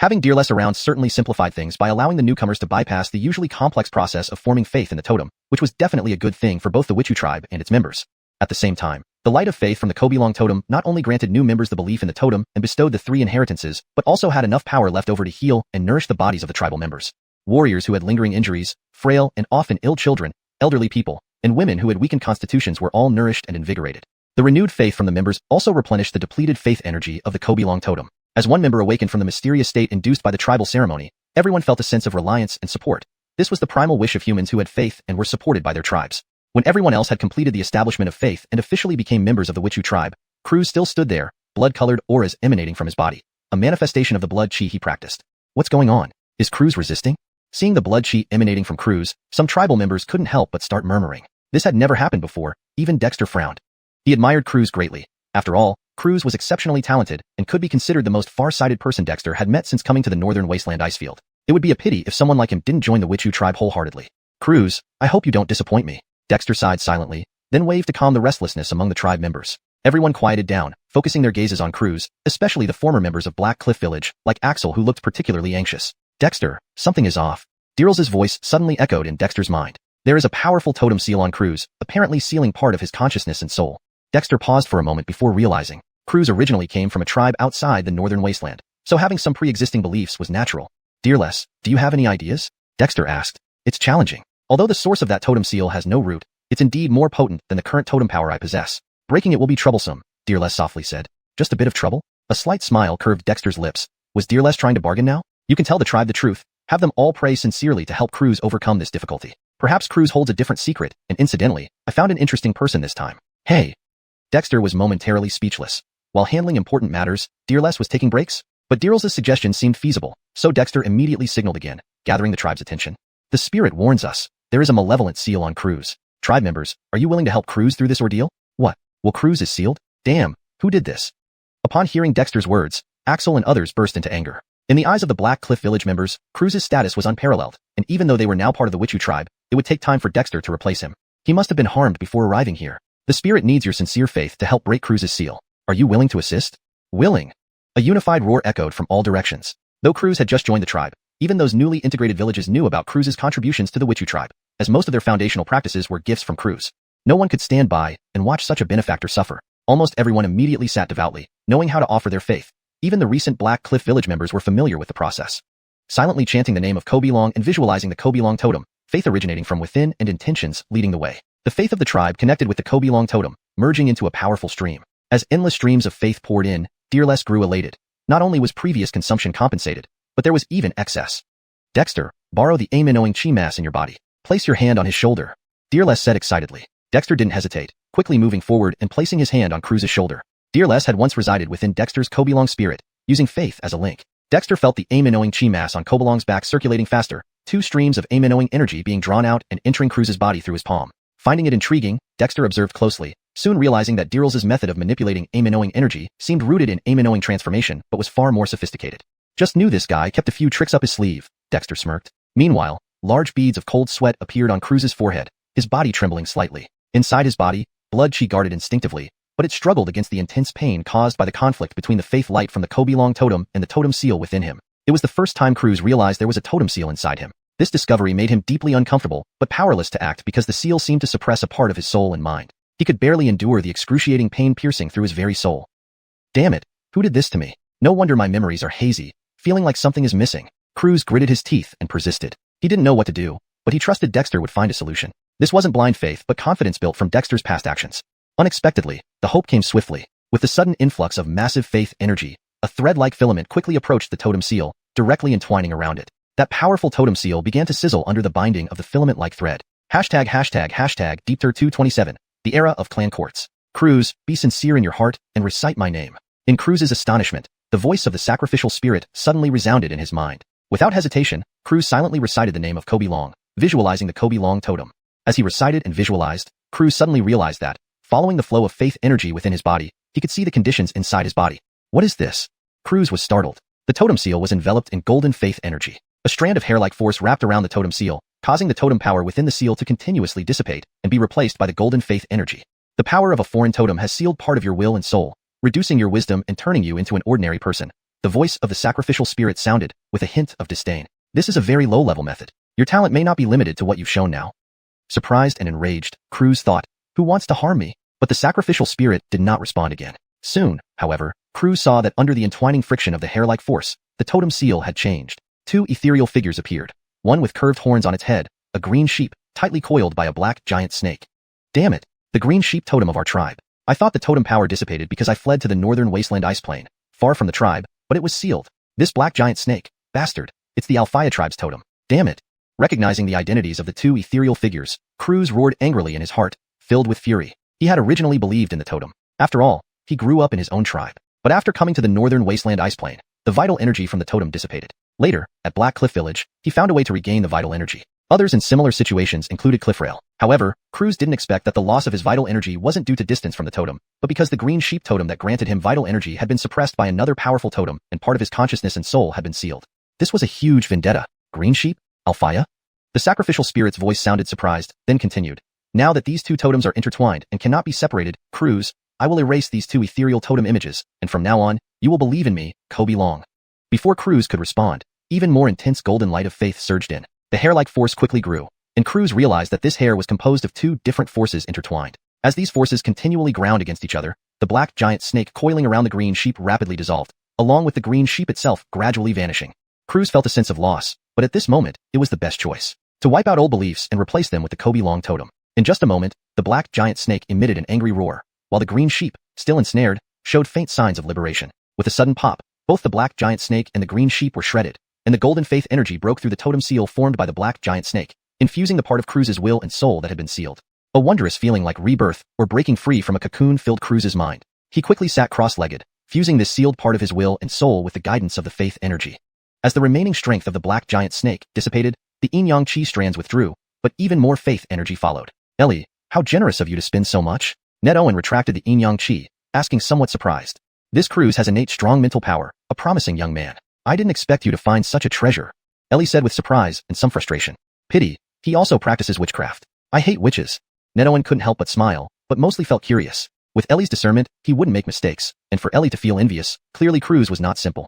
Having Dearless around certainly simplified things by allowing the newcomers to bypass the usually complex process of forming faith in the totem, which was definitely a good thing for both the Witchu tribe and its members. At the same time, the light of faith from the Kobilong totem not only granted new members the belief in the totem and bestowed the 3 inheritances, but also had enough power left over to heal and nourish the bodies of the tribal members. Warriors who had lingering injuries, frail and often ill children, elderly people, and women who had weakened constitutions were all nourished and invigorated. The renewed faith from the members also replenished the depleted faith energy of the Kobilong totem. As one member awakened from the mysterious state induced by the tribal ceremony, everyone felt a sense of reliance and support. This was the primal wish of humans who had faith and were supported by their tribes. When everyone else had completed the establishment of faith and officially became members of the Witchu tribe, Croods still stood there, blood-colored auras emanating from his body, a manifestation of the blood chi he practiced. What's going on? Is Croods resisting? Seeing the blood chi emanating from Croods, some tribal members couldn't help but start murmuring. This had never happened before. Even Dexter frowned. He admired Croods greatly. After all, Croods was exceptionally talented and could be considered the most far-sighted person Dexter had met since coming to the northern wasteland icefield. It would be a pity if someone like him didn't join the Witchu tribe wholeheartedly. Croods, I hope you don't disappoint me. Dexter sighed silently, then waved to calm the restlessness among the tribe members. Everyone quieted down, focusing their gazes on Croods, especially the former members of Black Cliff Village, like Axel, who looked particularly anxious. Dexter, something is off. Dearl's voice suddenly echoed in Dexter's mind. There is a powerful totem seal on Croods, apparently sealing part of his consciousness and soul. Dexter paused for a moment before realizing. Croods originally came from a tribe outside the northern wasteland, so having some pre-existing beliefs was natural. Dearless, do you have any ideas? Dexter asked. It's challenging. Although the source of that totem seal has no root, it's indeed more potent than the current totem power I possess. Breaking it will be troublesome, Dearless softly said. Just a bit of trouble? A slight smile curved Dexter's lips. Was Dearless trying to bargain now? You can tell the tribe the truth. Have them all pray sincerely to help Croods overcome this difficulty. Perhaps Croods holds a different secret, and incidentally, I found an interesting person this time. Hey! Dexter was momentarily speechless. While handling important matters, Dearless was taking breaks, but Dearl's suggestion seemed feasible, so Dexter immediately signaled again, gathering the tribe's attention. The spirit warns us. There is a malevolent seal on Croods. Tribe members, are you willing to help Croods through this ordeal? What? Well, Croods is sealed? Damn, who did this? Upon hearing Dexter's words, Axel and others burst into anger. In the eyes of the Black Cliff Village members, Croods' status was unparalleled, and even though they were now part of the Witchu tribe, it would take time for Dexter to replace him. He must have been harmed before arriving here. The spirit needs your sincere faith to help break Croods' seal. Are you willing to assist? Willing. A unified roar echoed from all directions. Though Croods had just joined the tribe, even those newly integrated villages knew about Croods' contributions to the Witchu tribe, as most of their foundational practices were gifts from Croods. No one could stand by and watch such a benefactor suffer. Almost everyone immediately sat devoutly, knowing how to offer their faith. Even the recent Black Cliff Village members were familiar with the process. Silently chanting the name of Kobilong and visualizing the Kobilong totem, faith originating from within and intentions leading the way. The faith of the tribe connected with the Kobilong totem, merging into a powerful stream. As endless streams of faith poured in, Dearless grew elated. Not only was previous consumption compensated, but there was even excess. Dexter, borrow the Aminowing chi mass in your body. Place your hand on his shoulder, Dearless said excitedly. Dexter didn't hesitate, quickly moving forward and placing his hand on Croods' shoulder. Dearless had once resided within Dexter's Kobelong spirit, using faith as a link. Dexter felt the aim-knowing chi mass on Kobelong's back circulating faster, 2 streams of aim-knowing energy being drawn out and entering Croods' body through his palm. Finding it intriguing, Dexter observed closely, soon realizing that Dearless' method of manipulating aim-knowing energy seemed rooted in aim-knowing transformation but was far more sophisticated. Just knew this guy kept a few tricks up his sleeve, Dexter smirked. Meanwhile, large beads of cold sweat appeared on Croods' forehead, his body trembling slightly. Inside his body, blood chi guarded instinctively, but it struggled against the intense pain caused by the conflict between the faith light from the Kobelong totem and the totem seal within him. It was the first time Croods realized there was a totem seal inside him. This discovery made him deeply uncomfortable, but powerless to act because the seal seemed to suppress a part of his soul and mind. He could barely endure the excruciating pain piercing through his very soul. Damn it, who did this to me? No wonder my memories are hazy, feeling like something is missing. Croods gritted his teeth and persisted. He didn't know what to do, but he trusted Dexter would find a solution. This wasn't blind faith but confidence built from Dexter's past actions. Unexpectedly, the hope came swiftly. With the sudden influx of massive faith energy, a thread-like filament quickly approached the totem seal, directly entwining around it. That powerful totem seal began to sizzle under the binding of the filament-like thread. ###Deepter227, the era of clan courts. Croods, be sincere in your heart and recite my name. In Croods' astonishment, the voice of the sacrificial spirit suddenly resounded in his mind. Without hesitation, Croods silently recited the name of Kobelong, visualizing the Kobelong totem. As he recited and visualized, Croods suddenly realized that, following the flow of faith energy within his body, he could see the conditions inside his body. What is this? Croods was startled. The totem seal was enveloped in golden faith energy. A strand of hair-like force wrapped around the totem seal, causing the totem power within the seal to continuously dissipate and be replaced by the golden faith energy. The power of a foreign totem has sealed part of your will and soul, reducing your wisdom and turning you into an ordinary person. The voice of the sacrificial spirit sounded, with a hint of disdain. This is a very low-level method. Your talent may not be limited to what you've shown now. Surprised and enraged, Croods thought, who wants to harm me? But the sacrificial spirit did not respond again. Soon, however, Croods saw that under the entwining friction of the hair-like force, the totem seal had changed. 2 ethereal figures appeared, one with curved horns on its head, a green sheep, tightly coiled by a black giant snake. Damn it, the green sheep totem of our tribe. I thought the totem power dissipated because I fled to the northern wasteland ice plain, far from the tribe, but it was sealed. This black giant snake, bastard, it's the Alphaya tribe's totem. Damn it. Recognizing the identities of the 2 ethereal figures, Croods roared angrily in his heart, filled with fury. He had originally believed in the totem. After all, he grew up in his own tribe. But after coming to the northern wasteland ice plain, the vital energy from the totem dissipated. Later, at Black Cliff Village, he found a way to regain the vital energy. Others in similar situations included Cliffrail. However, Croods didn't expect that the loss of his vital energy wasn't due to distance from the totem, but because the green sheep totem that granted him vital energy had been suppressed by another powerful totem and part of his consciousness and soul had been sealed. This was a huge vendetta. Green sheep? Alphaya? The sacrificial spirit's voice sounded surprised, then continued. Now that these 2 totems are intertwined and cannot be separated, Croods, I will erase these 2 ethereal totem images, and from now on, you will believe in me, Kobelong. Before Croods could respond, even more intense golden light of faith surged in. The hair-like force quickly grew, and Croods realized that this hair was composed of 2 different forces intertwined. As these forces continually ground against each other, the black giant snake coiling around the green sheep rapidly dissolved, along with the green sheep itself gradually vanishing. Croods felt a sense of loss, but at this moment, it was the best choice. To wipe out old beliefs and replace them with the Kobelong totem. In just a moment, the black giant snake emitted an angry roar, while the green sheep, still ensnared, showed faint signs of liberation. With a sudden pop, both the black giant snake and the green sheep were shredded, and the golden faith energy broke through the totem seal formed by the black giant snake, infusing the part of Croods' will and soul that had been sealed. A wondrous feeling like rebirth or breaking free from a cocoon filled Croods' mind. He quickly sat cross-legged, fusing this sealed part of his will and soul with the guidance of the faith energy. As the remaining strength of the black giant snake dissipated, the yin-yang chi strands withdrew, but even more faith energy followed. Ellie, how generous of you to spend so much? Ned Owen retracted the yin-yang chi, asking somewhat surprised. This Croods has innate strong mental power, a promising young man. I didn't expect you to find such a treasure, Ellie said with surprise and some frustration. Pity, he also practices witchcraft. I hate witches. Ned Owen couldn't help but smile, but mostly felt curious. With Ellie's discernment, he wouldn't make mistakes, and for Ellie to feel envious, clearly Croods was not simple.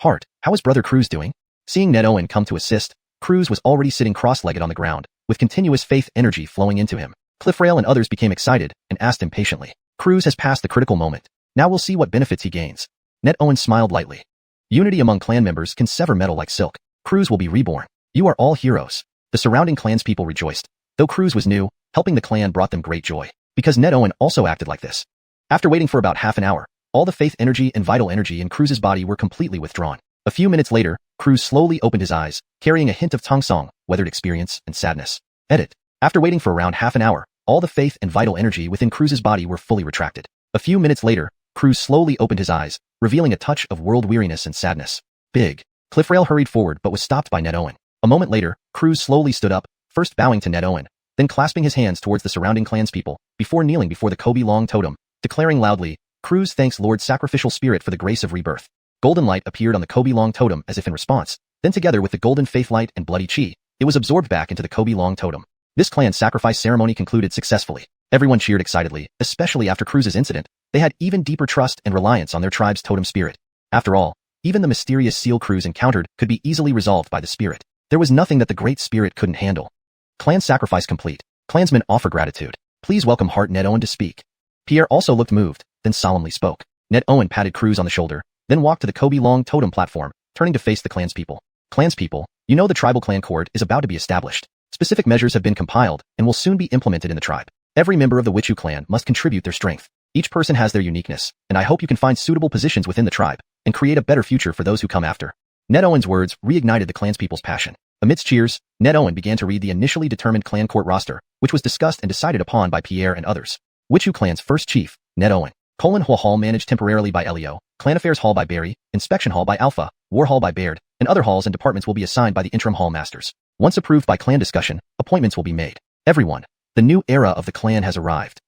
Hart, how is brother Croods doing? Seeing Ned Owen come to assist, Croods was already sitting cross-legged on the ground, with continuous faith energy flowing into him. Cliffrail and others became excited and asked impatiently. Croods has passed the critical moment. Now we'll see what benefits he gains. Ned Owen smiled lightly. Unity among clan members can sever metal like silk. Croods will be reborn. You are all heroes. The surrounding clanspeople rejoiced. Though Croods was new, helping the clan brought them great joy, because Ned Owen also acted like this. After waiting for about half an hour, all the faith energy and vital energy in Croods' body were completely withdrawn. A few minutes later, Croods slowly opened his eyes, carrying a hint of Tongsong, weathered experience, and sadness. Edit. After waiting for around half an hour, all the faith and vital energy within Croods' body were fully retracted. A few minutes later, Croods slowly opened his eyes, revealing a touch of world weariness and sadness. Big. Cliffrail hurried forward but was stopped by Ned Owen. A moment later, Croods slowly stood up, first bowing to Ned Owen, then clasping his hands towards the surrounding clanspeople, before kneeling before the Kobe Long totem, declaring loudly, "Croods thanks Lord Sacrificial Spirit for the grace of rebirth." Golden light appeared on the Kobe Long totem as if in response, then together with the golden faith light and bloody chi, it was absorbed back into the Kobe Long totem. This clan sacrifice ceremony concluded successfully. Everyone cheered excitedly, especially after Croods' incident. They had even deeper trust and reliance on their tribe's totem spirit. After all, even the mysterious seal Croods encountered could be easily resolved by the spirit. There was nothing that the Great Spirit couldn't handle. Clan sacrifice complete. Clansmen offer gratitude. Please welcome Hart Ned Owen to speak. Pierre also looked moved, then solemnly spoke. Ned Owen patted Croods on the shoulder, then walked to the Kobe Long totem platform, turning to face the clanspeople. Clanspeople, you know the tribal clan court is about to be established. Specific measures have been compiled and will soon be implemented in the tribe. Every member of the Xiuxian clan must contribute their strength. Each person has their uniqueness, and I hope you can find suitable positions within the tribe and create a better future for those who come after. Ned Owen's words reignited the clanspeople's passion. Amidst cheers, Ned Owen began to read the initially determined clan court roster, which was discussed and decided upon by Pierre and others. Xiuxian clan's first chief, Ned Owen. Xuanhuan Hall managed temporarily by Elio, Clan Affairs Hall by Barry, Inspection Hall by Alpha, War Hall by Baird, and other halls and departments will be assigned by the interim hall masters. Once approved by clan discussion, appointments will be made. Everyone, the new era of the clan has arrived.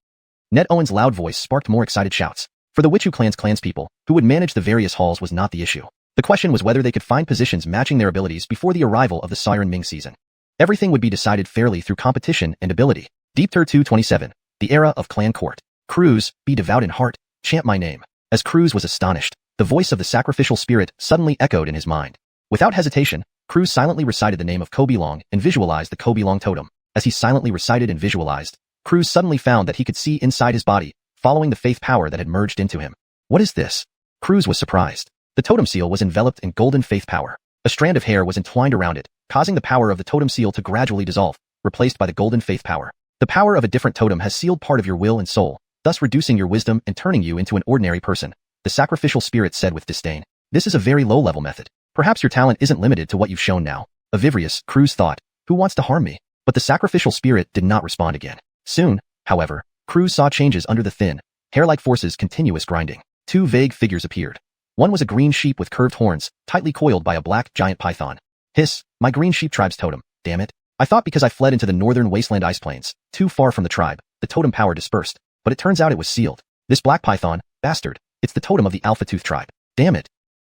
Ned Owen's loud voice sparked more excited shouts. For the Xiuxian clan's clanspeople, who would manage the various halls was not the issue. The question was whether they could find positions matching their abilities before the arrival of the Siren Ming season. Everything would be decided fairly through competition and ability. Deep Tur 227, the era of clan court. Croods, be devout in heart, chant my name. As Croods was astonished, the voice of the sacrificial spirit suddenly echoed in his mind. Without hesitation, Croods silently recited the name of Kobe Long and visualized the Kobe Long totem. As he silently recited and visualized, Croods suddenly found that he could see inside his body, following the faith power that had merged into him. What is this? Croods was surprised. The totem seal was enveloped in golden faith power. A strand of hair was entwined around it, causing the power of the totem seal to gradually dissolve, replaced by the golden faith power. The power of a different totem has sealed part of your will and soul, thus reducing your wisdom and turning you into an ordinary person, the sacrificial spirit said with disdain. This is a very low-level method. Perhaps your talent isn't limited to what you've shown now. Avivrous, Croods thought, who wants to harm me? But the sacrificial spirit did not respond again. Soon, however, Croods saw changes under the thin, hair-like force's continuous grinding. Two vague figures appeared. One was a green sheep with curved horns, tightly coiled by a black giant python. Hiss, my green sheep tribe's totem, damn it. I thought because I fled into the northern wasteland ice plains, too far from the tribe, the totem power dispersed, but it turns out it was sealed. This black python, bastard, it's the totem of the Alpha Tooth tribe. Damn it.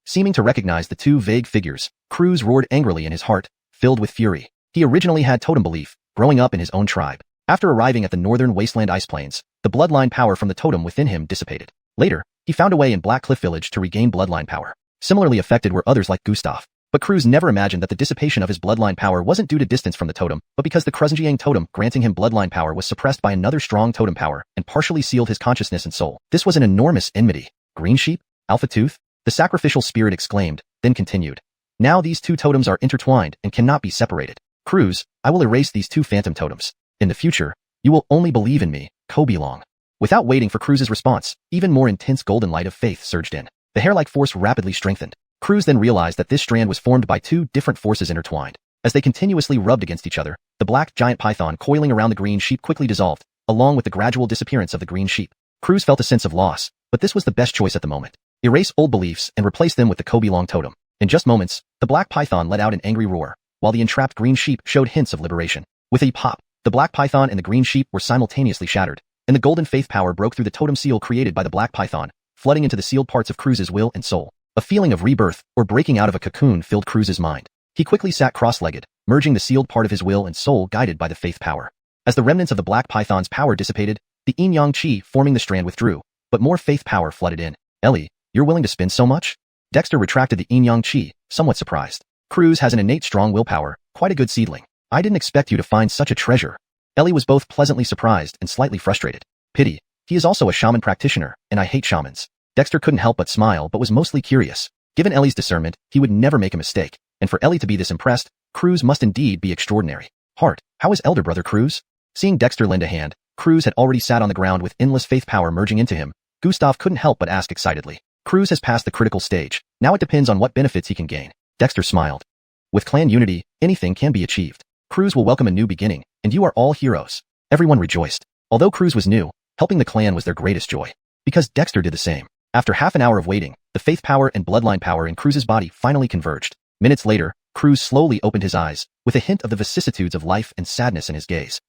Seeming to recognize the two vague figures, Croods roared angrily in his heart, filled with fury. He originally had totem belief, growing up in his own tribe. After arriving at the northern wasteland ice plains, the bloodline power from the totem within him dissipated. Later, he found a way in Black Cliff Village to regain bloodline power. Similarly affected were others like Gustav. But Croods never imagined that the dissipation of his bloodline power wasn't due to distance from the totem, but because the Kruzhenjiang totem granting him bloodline power was suppressed by another strong totem power and partially sealed his consciousness and soul. This was an enormous enmity. Green sheep? Alpha Tooth? The sacrificial spirit exclaimed, then continued. Now these two totems are intertwined and cannot be separated. Croods, I will erase these two phantom totems. In the future, you will only believe in me, Kobe Long. Without waiting for Croods' response, even more intense golden light of faith surged in. The hair-like force rapidly strengthened. Croods then realized that this strand was formed by two different forces intertwined. As they continuously rubbed against each other, the black giant python coiling around the green sheep quickly dissolved, along with the gradual disappearance of the green sheep. Croods felt a sense of loss, but this was the best choice at the moment. Erase old beliefs and replace them with the Kobe Long totem. In just moments, the black python let out an angry roar, while the entrapped green sheep showed hints of liberation. With a pop, the black python and the green sheep were simultaneously shattered, and the golden faith power broke through the totem seal created by the black python, flooding into the sealed parts of Croods' will and soul. A feeling of rebirth, or breaking out of a cocoon, filled Croods' mind. He quickly sat cross-legged, merging the sealed part of his will and soul guided by the faith power. As the remnants of the black python's power dissipated, the yin-yang chi forming the strand withdrew, but more faith power flooded in. Ellie, you're willing to spend so much? Dexter retracted the yin-yang chi, somewhat surprised. Croods has an innate strong willpower, quite a good seedling. I didn't expect you to find such a treasure. Ellie was both pleasantly surprised and slightly frustrated. Pity. He is also a shaman practitioner, and I hate shamans. Dexter couldn't help but smile but was mostly curious. Given Ellie's discernment, he would never make a mistake, and for Ellie to be this impressed, Croods must indeed be extraordinary. Hart, how is elder brother Croods? Seeing Dexter lend a hand, Croods had already sat on the ground with endless faith power merging into him. Gustav couldn't help but ask excitedly. Croods has passed the critical stage. Now it depends on what benefits he can gain. Dexter smiled. With clan unity, anything can be achieved. Croods will welcome a new beginning, and you are all heroes. Everyone rejoiced. Although Croods was new, helping the clan was their greatest joy. Because Dexter did the same. After half an hour of waiting, the faith power and bloodline power in Croods' body finally converged. Minutes later, Croods slowly opened his eyes, with a hint of the vicissitudes of life and sadness in his gaze.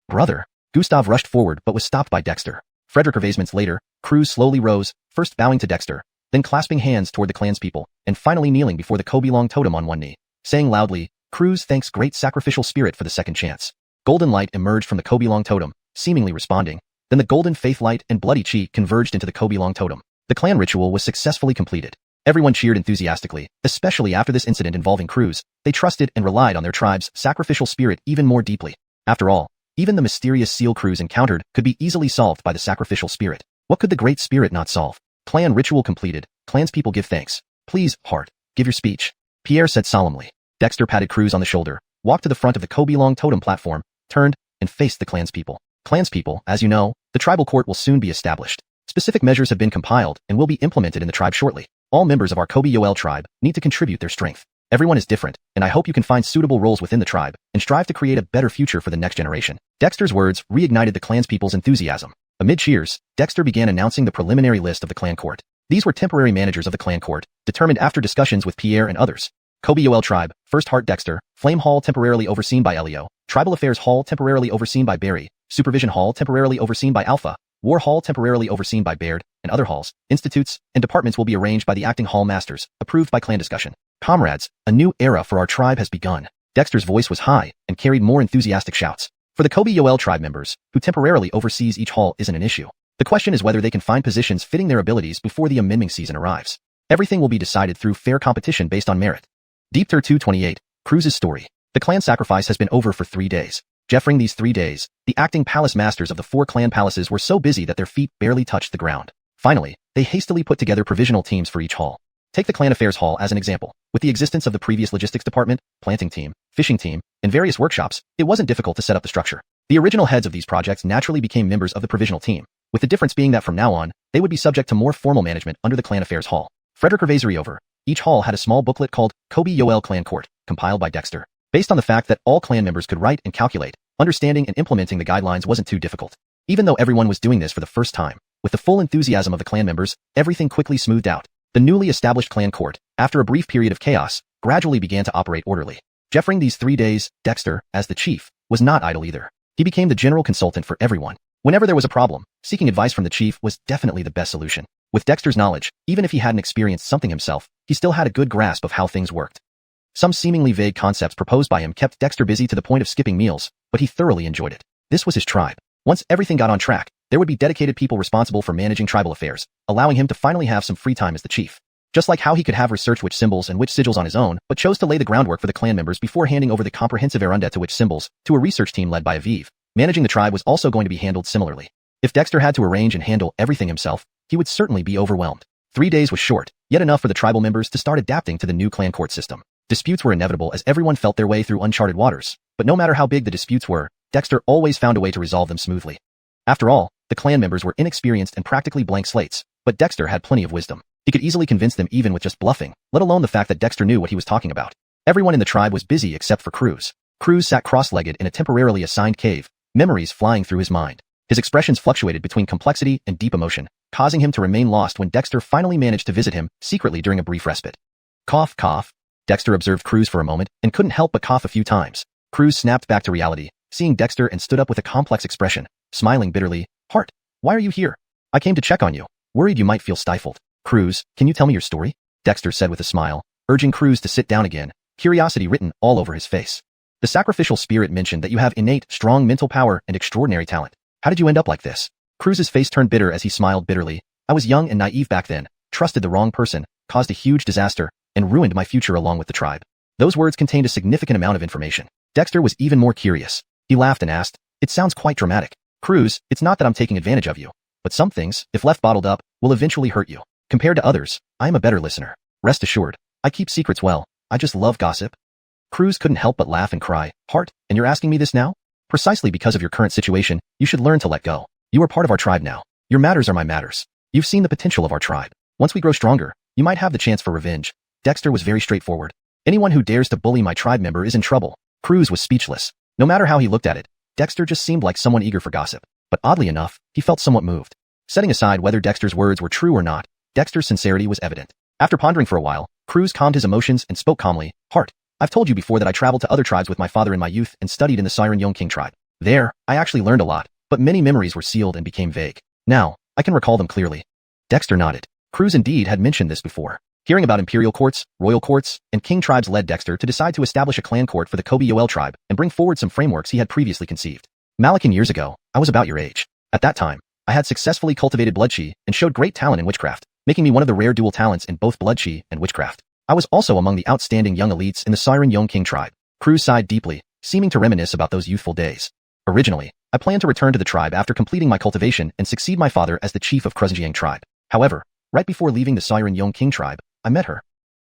Brother. Gustav rushed forward but was stopped by Dexter. Frederick minutes later, Croods slowly rose, first bowing to Dexter, then clasping hands toward the clanspeople, and finally kneeling before the Kobilong totem on one knee, saying loudly, Croods thanks great sacrificial spirit for the second chance. Golden light emerged from the Kobilong totem, seemingly responding. Then the golden faith light and bloody chi converged into the Kobilong totem. The clan ritual was successfully completed. Everyone cheered enthusiastically, especially after this incident involving Croods. They trusted and relied on their tribe's sacrificial spirit even more deeply. After all, even the mysterious seal Croods encountered could be easily solved by the sacrificial spirit. What could the great spirit not solve? Clan ritual completed. Clanspeople give thanks. Please, Hart, give your speech. Pierre said solemnly. Dexter patted Croods on the shoulder, walked to the front of the Kobilong totem platform, turned, and faced the clanspeople. Clanspeople, as you know, the tribal court will soon be established. Specific measures have been compiled and will be implemented in the tribe shortly. All members of our Kobi-Yoel tribe need to contribute their strength. Everyone is different, and I hope you can find suitable roles within the tribe and strive to create a better future for the next generation. Dexter's words reignited the clanspeople's enthusiasm. Amid cheers, Dexter began announcing the preliminary list of the clan court. These were temporary managers of the clan court, determined after discussions with Pierre and others. Kobi-Yoel tribe, First Hart Dexter, Flame Hall temporarily overseen by Elio, Tribal Affairs Hall temporarily overseen by Barry, Supervision Hall temporarily overseen by Alpha, War Hall temporarily overseen by Baird, and other halls, institutes, and departments will be arranged by the acting hall masters, approved by clan discussion. Comrades, a new era for our tribe has begun. Dexter's voice was high and carried more enthusiastic shouts. For the Kobi-Yoel tribe members, who temporarily oversees each hall isn't an issue. The question is whether they can find positions fitting their abilities before the amending season arrives. Everything will be decided through fair competition based on merit. Deep Tier 228, Croods' story. The clan sacrifice has been over for 3 days. During these 3 days, the acting palace masters of the 4 clan palaces were so busy that their feet barely touched the ground. Finally, they hastily put together provisional teams for each hall. Take the Clan Affairs Hall as an example. With the existence of the previous logistics department, planting team, fishing team, and various workshops, it wasn't difficult to set up the structure. The original heads of these projects naturally became members of the provisional team, with the difference being that from now on, they would be subject to more formal management under the Clan Affairs Hall. Frederick over. Each hall had a small booklet called Kobi-Yoel Clan Court, compiled by Dexter. Based on the fact that all clan members could write and calculate, understanding and implementing the guidelines wasn't too difficult. Even though everyone was doing this for the first time, with the full enthusiasm of the clan members, everything quickly smoothed out. The newly established clan court, after a brief period of chaos, gradually began to operate orderly. During these 3 days, Dexter, as the chief, was not idle either. He became the general consultant for everyone. Whenever there was a problem, seeking advice from the chief was definitely the best solution. With Dexter's knowledge, even if he hadn't experienced something himself, he still had a good grasp of how things worked. Some seemingly vague concepts proposed by him kept Dexter busy to the point of skipping meals, but he thoroughly enjoyed it. This was his tribe. Once everything got on track, there would be dedicated people responsible for managing tribal affairs, allowing him to finally have some free time as the chief. Just like how he could have researched which symbols and which sigils on his own, but chose to lay the groundwork for the clan members before handing over the comprehensive erunda to which symbols, to a research team led by Aviv. Managing the tribe was also going to be handled similarly. If Dexter had to arrange and handle everything himself, he would certainly be overwhelmed. 3 days was short, yet enough for the tribal members to start adapting to the new clan court system. Disputes were inevitable as everyone felt their way through uncharted waters, but no matter how big the disputes were, Dexter always found a way to resolve them smoothly. After all, the clan members were inexperienced and practically blank slates, but Dexter had plenty of wisdom. He could easily convince them even with just bluffing, let alone the fact that Dexter knew what he was talking about. Everyone in the tribe was busy except for Croods. Croods sat cross-legged in a temporarily assigned cave, memories flying through his mind. His expressions fluctuated between complexity and deep emotion, causing him to remain lost when Dexter finally managed to visit him secretly during a brief respite. Cough, cough. Dexter observed Croods for a moment and couldn't help but cough a few times. Croods snapped back to reality, seeing Dexter, and stood up with a complex expression, smiling bitterly. Hart, why are you here? I came to check on you, worried you might feel stifled. Croods, can you tell me your story? Dexter said with a smile, urging Croods to sit down again, curiosity written all over his face. The sacrificial spirit mentioned that you have innate, strong mental power and extraordinary talent. How did you end up like this? Croods' face turned bitter as he smiled bitterly. I was young and naive back then, trusted the wrong person, caused a huge disaster, and ruined my future along with the tribe. Those words contained a significant amount of information. Dexter was even more curious. He laughed and asked, it sounds quite dramatic. Croods, it's not that I'm taking advantage of you, but some things, if left bottled up, will eventually hurt you. Compared to others, I am a better listener. Rest assured, I keep secrets well. I just love gossip. Croods couldn't help but laugh and cry. Hart, and you're asking me this now? Precisely because of your current situation, you should learn to let go. You are part of our tribe now. Your matters are my matters. You've seen the potential of our tribe. Once we grow stronger, you might have the chance for revenge. Dexter was very straightforward. Anyone who dares to bully my tribe member is in trouble. Croods was speechless. No matter how he looked at it, Dexter just seemed like someone eager for gossip. But oddly enough, he felt somewhat moved. Setting aside whether Dexter's words were true or not, Dexter's sincerity was evident. After pondering for a while, Croods calmed his emotions and spoke calmly. Heart, I've told you before that I traveled to other tribes with my father in my youth and studied in the Xiuxian King tribe. There, I actually learned a lot, but many memories were sealed and became vague. Now, I can recall them clearly. Dexter nodded. Croods indeed had mentioned this before. Hearing about imperial courts, royal courts, and king tribes led Dexter to decide to establish a clan court for the Yoel tribe and bring forward some frameworks he had previously conceived. Malakin years ago, I was about your age. At that time, I had successfully cultivated blood qi and showed great talent in witchcraft, making me one of the rare dual talents in both blood qi and witchcraft. I was also among the outstanding young elites in the Xiuxian King tribe. Croods sighed deeply, seeming to reminisce about those youthful days. Originally, I planned to return to the tribe after completing my cultivation and succeed my father as the chief of Xuanhuan tribe. However, right before leaving the Xiuxian King tribe, I met her.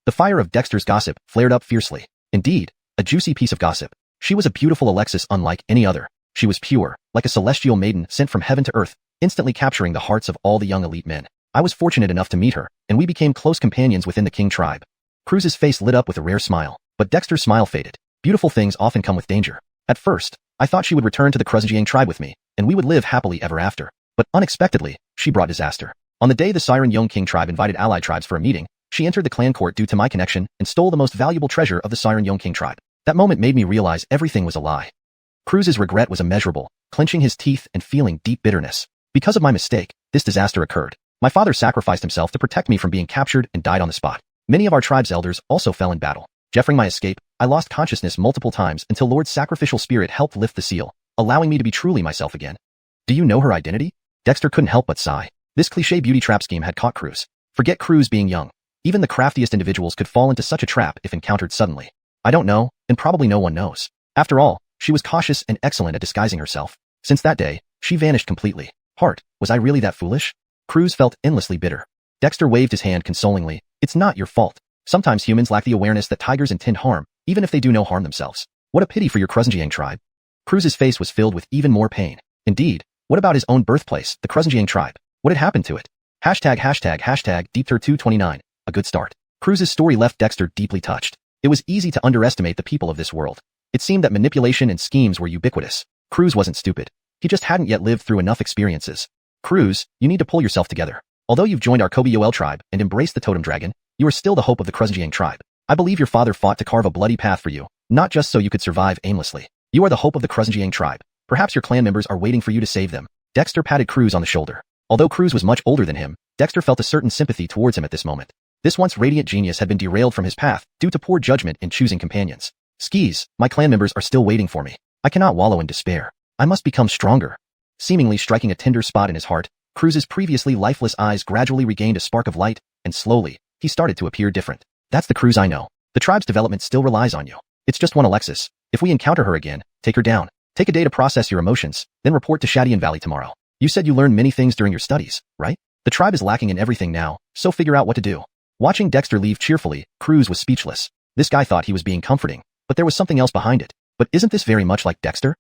The fire of Dexter's gossip flared up fiercely. Indeed, a juicy piece of gossip. She was a beautiful Alexis unlike any other. She was pure, like a celestial maiden sent from heaven to earth, instantly capturing the hearts of all the young elite men. I was fortunate enough to meet her, and we became close companions within the King tribe. Croods' face lit up with a rare smile, but Dexter's smile faded. Beautiful things often come with danger. At first, I thought she would return to the Xuanhuan tribe with me, and we would live happily ever after. But unexpectedly, she brought disaster. On the day the Xiuxian King tribe invited allied tribes for a meeting, she entered the clan court due to my connection and stole the most valuable treasure of the Xiuxian King tribe. That moment made me realize everything was a lie. Croods' regret was immeasurable, clenching his teeth and feeling deep bitterness. Because of my mistake, this disaster occurred. My father sacrificed himself to protect me from being captured and died on the spot. Many of our tribe's elders also fell in battle. Jeffering my escape, I lost consciousness multiple times until Lord's sacrificial spirit helped lift the seal, allowing me to be truly myself again. Do you know her identity? Dexter couldn't help but sigh. This cliché beauty trap scheme had caught Croods. Forget Croods being young. Even the craftiest individuals could fall into such a trap if encountered suddenly. I don't know, and probably no one knows. After all, she was cautious and excellent at disguising herself. Since that day, she vanished completely. Heart, was I really that foolish? Croods felt endlessly bitter. Dexter waved his hand consolingly. It's not your fault. Sometimes humans lack the awareness that tigers intend harm, even if they do no harm themselves. What a pity for your Xuanhuan tribe. Croods' face was filled with even more pain. Indeed, what about his own birthplace, the Xuanhuan tribe? What had happened to it? ###Deepter229. A good start. Croods' story left Dexter deeply touched. It was easy to underestimate the people of this world. It seemed that manipulation and schemes were ubiquitous. Croods wasn't stupid. He just hadn't yet lived through enough experiences. Croods, you need to pull yourself together. Although you've joined our Yoel tribe and embraced the totem dragon, you are still the hope of the Xuanhuan tribe. I believe your father fought to carve a bloody path for you, not just so you could survive aimlessly. You are the hope of the Xuanhuan tribe. Perhaps your clan members are waiting for you to save them. Dexter patted Croods on the shoulder. Although Croods was much older than him, Dexter felt a certain sympathy towards him at this moment. This once radiant genius had been derailed from his path due to poor judgment in choosing companions. Skis, my clan members are still waiting for me. I cannot wallow in despair. I must become stronger. Seemingly striking a tender spot in his heart, Croods' previously lifeless eyes gradually regained a spark of light, and slowly, he started to appear different. That's the Croods I know. The tribe's development still relies on you. It's just one Alexis. If we encounter her again, take her down. Take a day to process your emotions, then report to Xiuxian Valley tomorrow. You said you learned many things during your studies, right? The tribe is lacking in everything now, so figure out what to do. Watching Dexter leave cheerfully, Croods was speechless. This guy thought he was being comforting, but there was something else behind it. But isn't this very much like Dexter?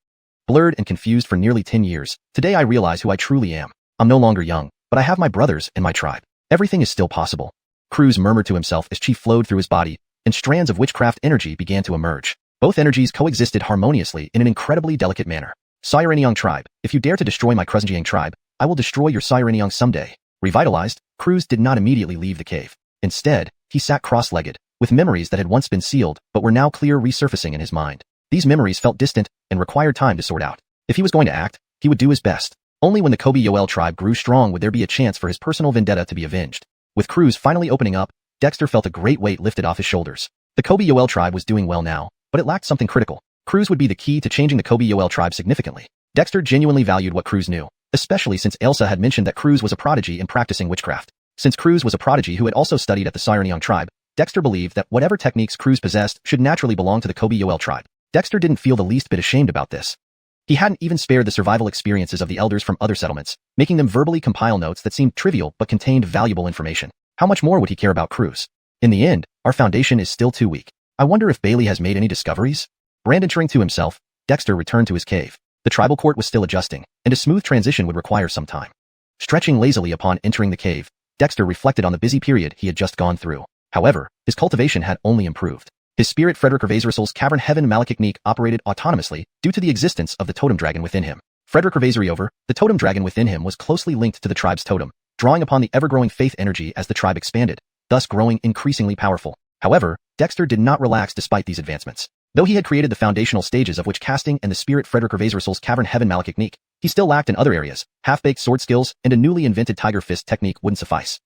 Blurred and confused for nearly 10 years, today I realize who I truly am. I'm no longer young, but I have my brothers and my tribe. Everything is still possible. Croods murmured to himself as chi flowed through his body, and strands of witchcraft energy began to emerge. Both energies coexisted harmoniously in an incredibly delicate manner. Xiuxian tribe, if you dare to destroy my Xuanhuan tribe, I will destroy your Xiuxian someday. Revitalized, Croods did not immediately leave the cave. Instead, he sat cross-legged, with memories that had once been sealed but were now clear resurfacing in his mind. These memories felt distant and required time to sort out. If he was going to act, he would do his best. Only when the Yoel tribe grew strong would there be a chance for his personal vendetta to be avenged. With Croods finally opening up, Dexter felt a great weight lifted off his shoulders. The Yoel tribe was doing well now, but it lacked something critical. Croods would be the key to changing the Yoel tribe significantly. Dexter genuinely valued what Croods knew, especially since Elsa had mentioned that Croods was a prodigy in practicing witchcraft. Since Croods was a prodigy who had also studied at the Xiuxian tribe, Dexter believed that whatever techniques Croods possessed should naturally belong to the Yoel tribe. Dexter didn't feel the least bit ashamed about this. He hadn't even spared the survival experiences of the elders from other settlements, making them verbally compile notes that seemed trivial but contained valuable information. How much more would he care about Croods? In the end, our foundation is still too weak. I wonder if Bailey has made any discoveries? Brandishing to himself, Dexter returned to his cave. The tribal court was still adjusting, and a smooth transition would require some time. Stretching lazily upon entering the cave, Dexter reflected on the busy period he had just gone through. However, his cultivation had only improved. His spirit Frederick Ravaiserisal's cavern heaven malachik operated autonomously due to the existence of the totem dragon within him. Frederick Ravaiseri the totem dragon within him was closely linked to the tribe's totem, drawing upon the ever-growing faith energy as the tribe expanded, thus growing increasingly powerful. However, Dexter did not relax despite these advancements. Though he had created the foundational stages of witch casting and the spirit Frederick Ravaiserisal's cavern heaven malachik, he still lacked in other areas. Half-baked sword skills and a newly invented tiger fist technique wouldn't suffice.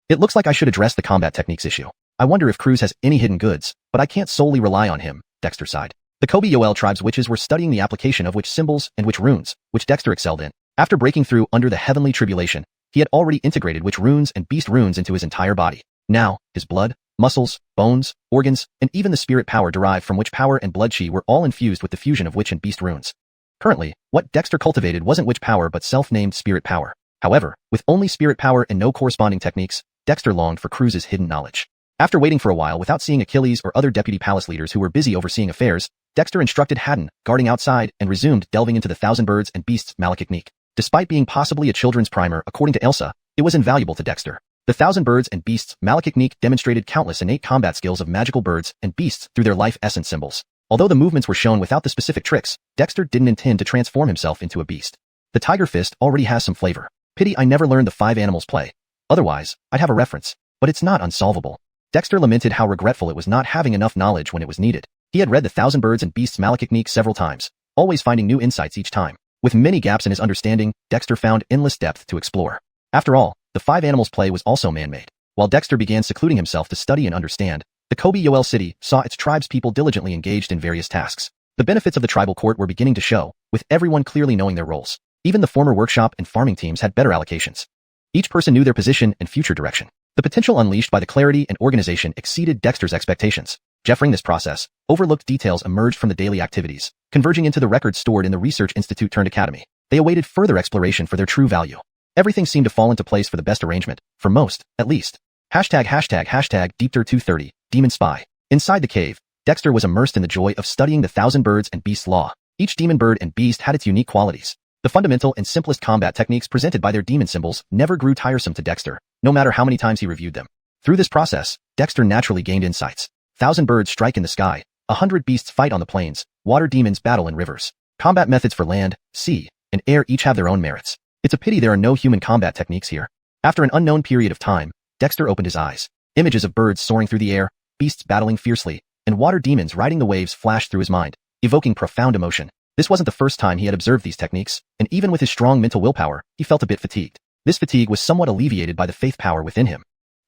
It looks like I should address the combat techniques issue. I wonder if Croods has any hidden goods, but I can't solely rely on him, Dexter sighed. The Kobe-Yoel tribe's witches were studying the application of witch symbols and witch runes, which Dexter excelled in. After breaking through under the heavenly tribulation, he had already integrated witch runes and beast runes into his entire body. Now, his blood, muscles, bones, organs, and even the spirit power derived from witch power and blood chi were all infused with the fusion of witch and beast runes. Currently, what Dexter cultivated wasn't witch power but self-named spirit power. However, with only spirit power and no corresponding techniques, Dexter longed for Croods' hidden knowledge. After waiting for a while without seeing Achilles or other deputy palace leaders who were busy overseeing affairs, Dexter instructed Haddon, guarding outside, and resumed delving into the Thousand Birds and Beasts malachik. Despite being possibly a children's primer according to Elsa, it was invaluable to Dexter. The Thousand Birds and Beasts malachik demonstrated countless innate combat skills of magical birds and beasts through their life essence symbols. Although the movements were shown without the specific tricks, Dexter didn't intend to transform himself into a beast. The tiger fist already has some flavor. Pity I never learned the 5 animals play. Otherwise, I'd have a reference. But it's not unsolvable. Dexter lamented how regretful it was not having enough knowledge when it was needed. He had read the Thousand Birds and Beasts malachik several times, always finding new insights each time. With many gaps in his understanding, Dexter found endless depth to explore. After all, the 5 animals play was also man-made. While Dexter began secluding himself to study and understand, the Kobe-Yoel city saw its tribe's people diligently engaged in various tasks. The benefits of the tribal court were beginning to show, with everyone clearly knowing their roles. Even the former workshop and farming teams had better allocations. Each person knew their position and future direction. The potential unleashed by the clarity and organization exceeded Dexter's expectations. During this process, overlooked details emerged from the daily activities, converging into the records stored in the Research Institute-turned-Academy. They awaited further exploration for their true value. Everything seemed to fall into place for the best arrangement, for most, at least. #Deepter230, Demon Spy. Inside the cave, Dexter was immersed in the joy of studying the Thousand Birds and Beasts law. Each demon bird and beast had its unique qualities. The fundamental and simplest combat techniques presented by their demon symbols never grew tiresome to Dexter, no matter how many times he reviewed them. Through this process, Dexter naturally gained insights. 1,000 birds strike in the sky, 100 beasts fight on the plains, water demons battle in rivers. Combat methods for land, sea, and air each have their own merits. It's a pity there are no human combat techniques here. After an unknown period of time, Dexter opened his eyes. Images of birds soaring through the air, beasts battling fiercely, and water demons riding the waves flashed through his mind, evoking profound emotion. This wasn't the first time he had observed these techniques, and even with his strong mental willpower, he felt a bit fatigued. This fatigue was somewhat alleviated by the faith power within him.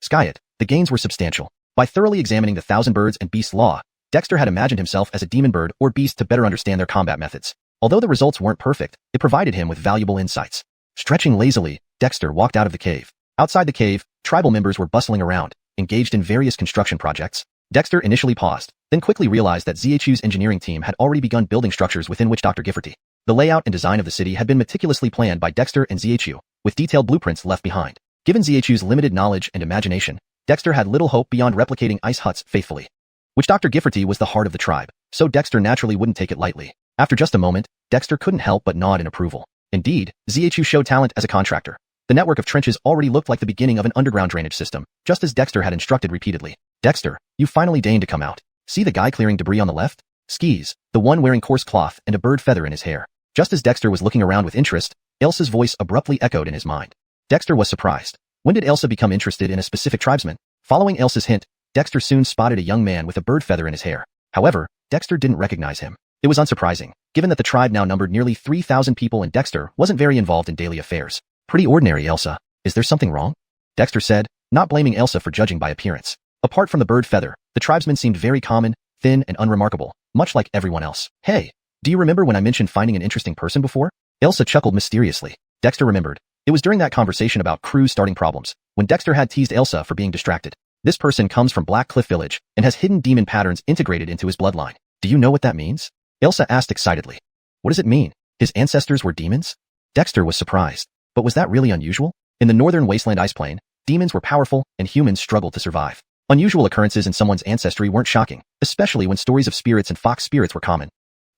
The gains were substantial. By thoroughly examining the Thousand Birds and Beasts law, Dexter had imagined himself as a demon bird or beast to better understand their combat methods. Although the results weren't perfect, it provided him with valuable insights. Stretching lazily, Dexter walked out of the cave. Outside the cave, tribal members were bustling around, engaged in various construction projects. Dexter initially paused, then quickly realized that Xiuxian's engineering team had already begun building structures within which Dr. Gifforty. The layout and design of the city had been meticulously planned by Dexter and Xiuxian, with detailed blueprints left behind. Given Xiuxian's limited knowledge and imagination, Dexter had little hope beyond replicating ice huts faithfully. Which Dr. Gifforty was the heart of the tribe, so Dexter naturally wouldn't take it lightly. After just a moment, Dexter couldn't help but nod in approval. Indeed, Xiuxian showed talent as a contractor. The network of trenches already looked like the beginning of an underground drainage system, just as Dexter had instructed repeatedly. Dexter, you finally deigned to come out. See the guy clearing debris on the left? Skis, the one wearing coarse cloth and a bird feather in his hair. Just as Dexter was looking around with interest, Elsa's voice abruptly echoed in his mind. Dexter was surprised. When did Elsa become interested in a specific tribesman? Following Elsa's hint, Dexter soon spotted a young man with a bird feather in his hair. However, Dexter didn't recognize him. It was unsurprising, given that the tribe now numbered nearly 3,000 people and Dexter wasn't very involved in daily affairs. Pretty ordinary, Elsa. Is there something wrong? Dexter said, not blaming Elsa for judging by appearance. Apart from the bird feather, the tribesman seemed very common, thin, and unremarkable, much like everyone else. Hey, do you remember when I mentioned finding an interesting person before? Elsa chuckled mysteriously. Dexter remembered. It was during that conversation about Croods starting problems, when Dexter had teased Elsa for being distracted. This person comes from Black Cliff Village and has hidden demon patterns integrated into his bloodline. Do you know what that means? Elsa asked excitedly. What does it mean? His ancestors were demons? Dexter was surprised. But was that really unusual? In the northern wasteland ice plain, demons were powerful and humans struggled to survive. Unusual occurrences in someone's ancestry weren't shocking, especially when stories of spirits and fox spirits were common.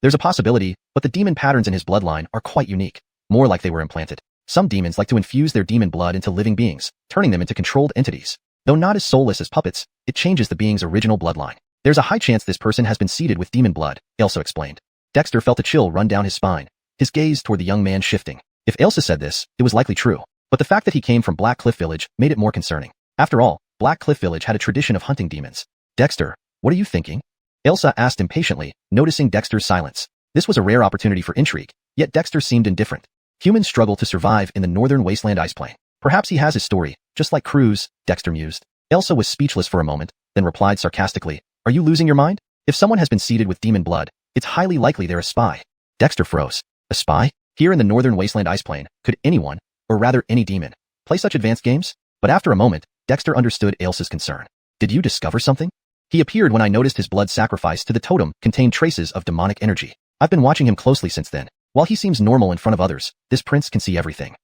There's a possibility, but the demon patterns in his bloodline are quite unique, more like they were implanted. Some demons like to infuse their demon blood into living beings, turning them into controlled entities. Though not as soulless as puppets, it changes the being's original bloodline. There's a high chance this person has been seeded with demon blood, Elsa explained. Dexter felt a chill run down his spine, his gaze toward the young man shifting. If Elsa said this, it was likely true. But the fact that he came from Black Cliff Village made it more concerning. After all, Black Cliff Village had a tradition of hunting demons. Dexter, what are you thinking? Elsa asked impatiently, noticing Dexter's silence. This was a rare opportunity for intrigue, yet Dexter seemed indifferent. Humans struggle to survive in the northern wasteland ice plain. Perhaps he has his story, just like Croods, Dexter mused. Elsa was speechless for a moment, then replied sarcastically, are you losing your mind? If someone has been seeded with demon blood, it's highly likely they're a spy. Dexter froze. A spy? Here in the northern wasteland ice plain, could anyone, or rather any demon, play such advanced games? But after a moment, Dexter understood Elsa's concern. Did you discover something? He appeared when I noticed his blood sacrifice to the totem contained traces of demonic energy. I've been watching him closely since then. While he seems normal in front of others, this prince can see everything.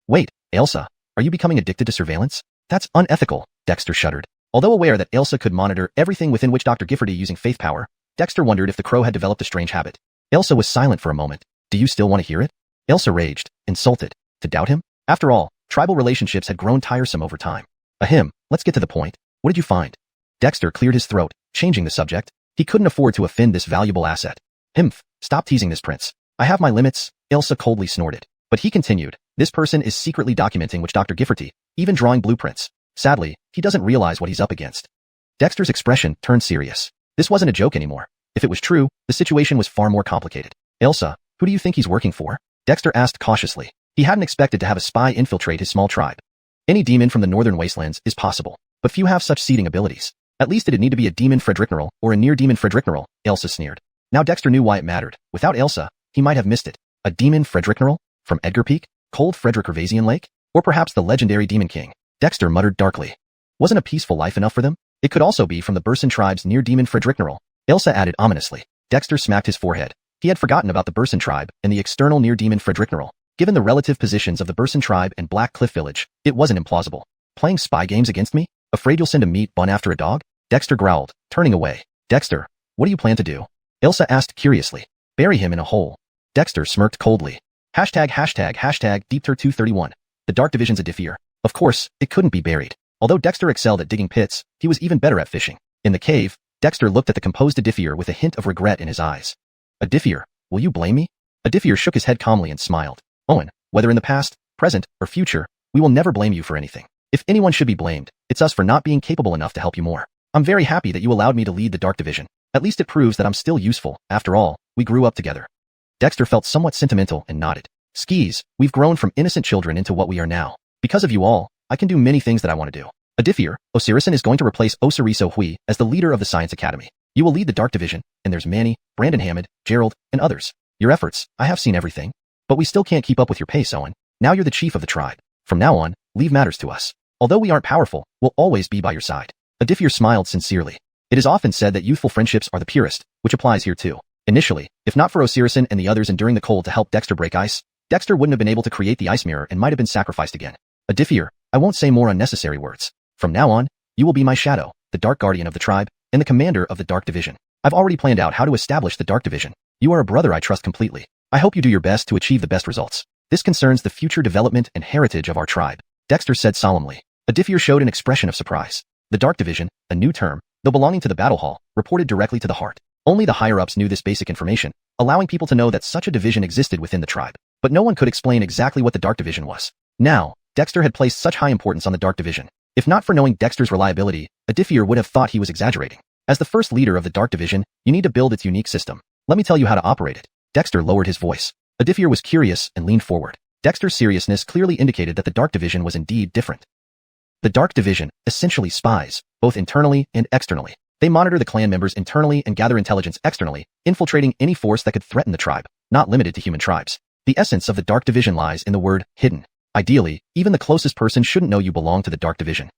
Wait, Elsa, are you becoming addicted to surveillance? That's unethical, Dexter shuddered. Although aware that Elsa could monitor everything within which Dr. Giffordy using faith power, Dexter wondered if the crow had developed a strange habit. Elsa was silent for a moment. Do you still want to hear it? Elsa raged, insulted. To doubt him? After all, tribal relationships had grown tiresome over time. Ahem, let's get to the point. What did you find? Dexter cleared his throat, changing the subject. He couldn't afford to offend this valuable asset. Himph, stop teasing this prince. I have my limits, Elsa coldly snorted. But he continued, this person is secretly documenting which Dr. Giffordy, even drawing blueprints. Sadly, he doesn't realize what he's up against. Dexter's expression turned serious. This wasn't a joke anymore. If it was true, the situation was far more complicated. Elsa, who do you think he's working for? Dexter asked cautiously. He hadn't expected to have a spy infiltrate his small tribe. Any demon from the northern wastelands is possible, but few have such seeding abilities. At least it'd need to be a demon Frederickneral or a near-demon Frederickneral, Elsa sneered. Now Dexter knew why it mattered. Without Elsa, he might have missed it. A demon Frederickneral? From Edgar Peak? Cold Frederick Hervasian Lake? Or perhaps the legendary Demon King? Dexter muttered darkly. Wasn't a peaceful life enough for them? It could also be from the Burson tribe's near-demon Frederickneral, Elsa added ominously. Dexter smacked his forehead. He had forgotten about the Burson tribe and the external near-demon Frederickneral. Given the relative positions of the Burson tribe and Black Cliff Village, it wasn't implausible. Playing spy games against me? Afraid you'll send a meat bun after a dog? Dexter growled, turning away. Dexter, what do you plan to do? Elsa asked curiously. Bury him in a hole. Dexter smirked coldly. Hashtag Deepter231. The Dark Division's a diffier. Of course, it couldn't be buried. Although Dexter excelled at digging pits, he was even better at fishing. In the cave, Dexter looked at the composed Adiffier with a hint of regret in his eyes. Adiffier, will you blame me? Adiffier shook his head calmly and smiled. Owen, whether in the past, present, or future, we will never blame you for anything. If anyone should be blamed, it's us for not being capable enough to help you more. I'm very happy that you allowed me to lead the Dark Division. At least it proves that I'm still useful. After all, we grew up together. Dexter felt somewhat sentimental and nodded. Skis, we've grown from innocent children into what we are now. Because of you all, I can do many things that I want to do. Adiffier, Osirisan is going to replace Osiriso Hui as the leader of the Science Academy. You will lead the Dark Division, and there's Manny, Brandon Hammond, Gerald, and others. Your efforts, I have seen everything. But we still can't keep up with your pace, Owen. Now you're the chief of the tribe. From now on, leave matters to us. Although we aren't powerful, we'll always be by your side. Adiffier smiled sincerely. It is often said that youthful friendships are the purest, which applies here too. Initially, if not for Osirisan and the others enduring the cold to help Dexter break ice, Dexter wouldn't have been able to create the ice mirror and might have been sacrificed again. Adiffier, I won't say more unnecessary words. From now on, you will be my shadow, the Dark Guardian of the tribe, and the commander of the Dark Division. I've already planned out how to establish the Dark Division. You are a brother I trust completely. I hope you do your best to achieve the best results. This concerns the future development and heritage of our tribe, Dexter said solemnly. Adiffier showed an expression of surprise. The Dark Division, a new term, though belonging to the battle hall, reported directly to the heart. Only the higher-ups knew this basic information, allowing people to know that such a division existed within the tribe. But no one could explain exactly what the Dark Division was. Now, Dexter had placed such high importance on the Dark Division. If not for knowing Dexter's reliability, Adiffier would have thought he was exaggerating. As the first leader of the Dark Division, you need to build its unique system. Let me tell you how to operate it. Dexter lowered his voice. Adiffier was curious and leaned forward. Dexter's seriousness clearly indicated that the Dark Division was indeed different. The Dark Division, essentially spies, both internally and externally. They monitor the clan members internally and gather intelligence externally, infiltrating any force that could threaten the tribe, not limited to human tribes. The essence of the Dark Division lies in the word hidden. Ideally, even the closest person shouldn't know you belong to the Dark Division.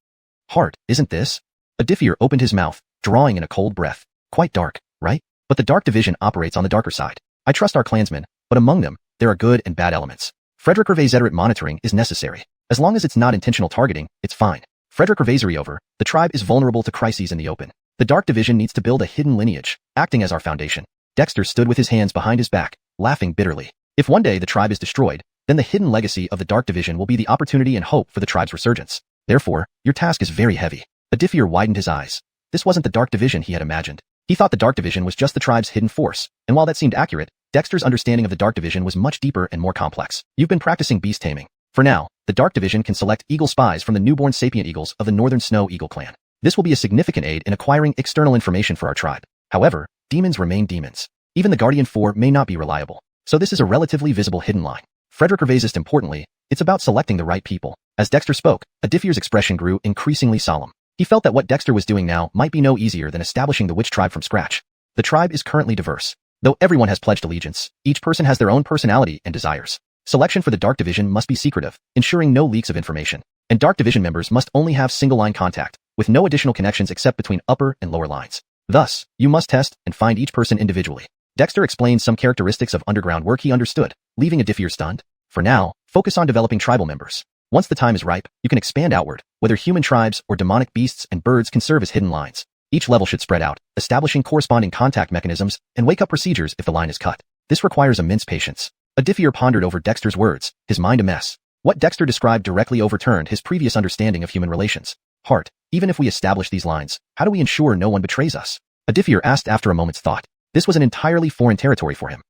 Hard, isn't this? Adiffier opened his mouth, drawing in a cold breath. Quite dark, right? But the Dark Division operates on the darker side. I trust our clansmen, but among them, there are good and bad elements. Frederick Hervasian monitoring is necessary. As long as it's not intentional targeting, it's fine. Frederick Hervasian over, the tribe is vulnerable to crises in the open. The Dark Division needs to build a hidden lineage, acting as our foundation. Dexter stood with his hands behind his back, laughing bitterly. If one day the tribe is destroyed, then the hidden legacy of the Dark Division will be the opportunity and hope for the tribe's resurgence. Therefore, your task is very heavy. Adiffier widened his eyes. This wasn't the Dark Division he had imagined. He thought the Dark Division was just the tribe's hidden force, and while that seemed accurate, Dexter's understanding of the Dark Division was much deeper and more complex. You've been practicing beast taming. For now, the Dark Division can select eagle spies from the newborn sapient eagles of the Northern Snow Eagle clan. This will be a significant aid in acquiring external information for our tribe. However, demons remain demons. Even the Guardian 4 may not be reliable. So this is a relatively visible hidden line. Frederick revised importantly, it's about selecting the right people. As Dexter spoke, Adifir's expression grew increasingly solemn. He felt that what Dexter was doing now might be no easier than establishing the witch tribe from scratch. The tribe is currently diverse. Though everyone has pledged allegiance, each person has their own personality and desires. Selection for the Dark Division must be secretive, ensuring no leaks of information. And Dark Division members must only have single-line contact, with no additional connections except between upper and lower lines. Thus, you must test and find each person individually. Dexter explained some characteristics of underground work he understood, leaving Adifir stunned. For now, focus on developing tribal members. Once the time is ripe, you can expand outward, whether human tribes or demonic beasts and birds can serve as hidden lines. Each level should spread out, establishing corresponding contact mechanisms and wake-up procedures if the line is cut. This requires immense patience. Adifir pondered over Dexter's words, his mind a mess. What Dexter described directly overturned his previous understanding of human relations. Heart, even if we establish these lines, how do we ensure no one betrays us? Adifir asked after a moment's thought. This was an entirely foreign territory for him.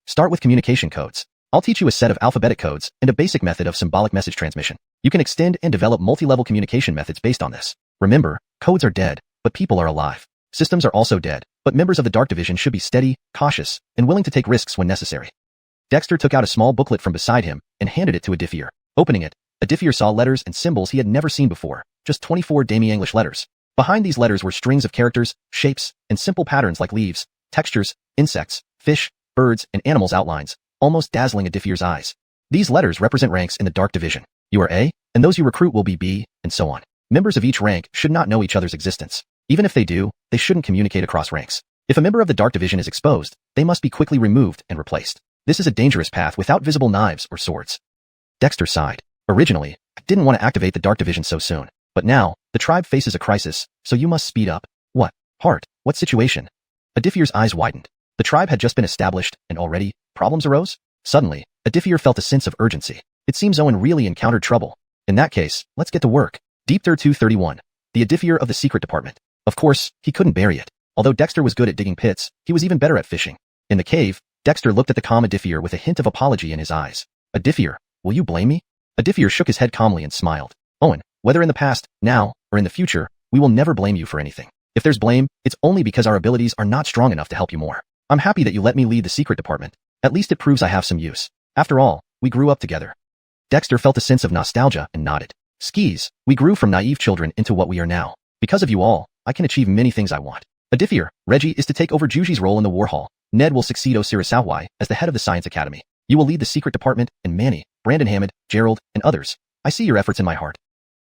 Start with communication codes. I'll teach you a set of alphabetic codes and a basic method of symbolic message transmission. You can extend and develop multi-level communication methods based on this. Remember, codes are dead, but people are alive. Systems are also dead, but members of the Dark Division should be steady, cautious, and willing to take risks when necessary. Dexter took out a small booklet from beside him and handed it to Adifir. Opening it, Adifir saw letters and symbols he had never seen before, just 24 Demi-English letters. Behind these letters were strings of characters, shapes, and simple patterns like leaves, textures, insects, fish, birds, and animals outlines, almost dazzling Adifir's eyes. These letters represent ranks in the Dark Division. You are A, and those you recruit will be B, and so on. Members of each rank should not know each other's existence. Even if they do, they shouldn't communicate across ranks. If a member of the Dark Division is exposed, they must be quickly removed and replaced. This is a dangerous path without visible knives or swords. Dexter sighed. Originally, I didn't want to activate the Dark Division so soon. But now, the tribe faces a crisis, so you must speed up. What? Heart? What situation? Adifir's eyes widened. The tribe had just been established, and already, problems arose? Suddenly, Adifir felt a sense of urgency. It seems Owen really encountered trouble. In that case, let's get to work. Deepter 231. The Adifir of the Secret Department. Of course, he couldn't bury it. Although Dexter was good at digging pits, he was even better at fishing. In the cave, Dexter looked at the calm Adifir with a hint of apology in his eyes. Adifir, will you blame me? Adifir shook his head calmly and smiled. Owen, whether in the past, now, or in the future, we will never blame you for anything. If there's blame, it's only because our abilities are not strong enough to help you more. I'm happy that you let me lead the secret department. At least it proves I have some use. After all, we grew up together. Dexter felt a sense of nostalgia and nodded. Skis, we grew from naive children into what we are now. Because of you all, I can achieve many things I want. Adifir, Reggie is to take over Juji's role in the War Hall. Ned will succeed Osiris as the head of the Science Academy. You will lead the secret department, and Manny, Brandon Hammond, Gerald, and others. I see your efforts in my heart.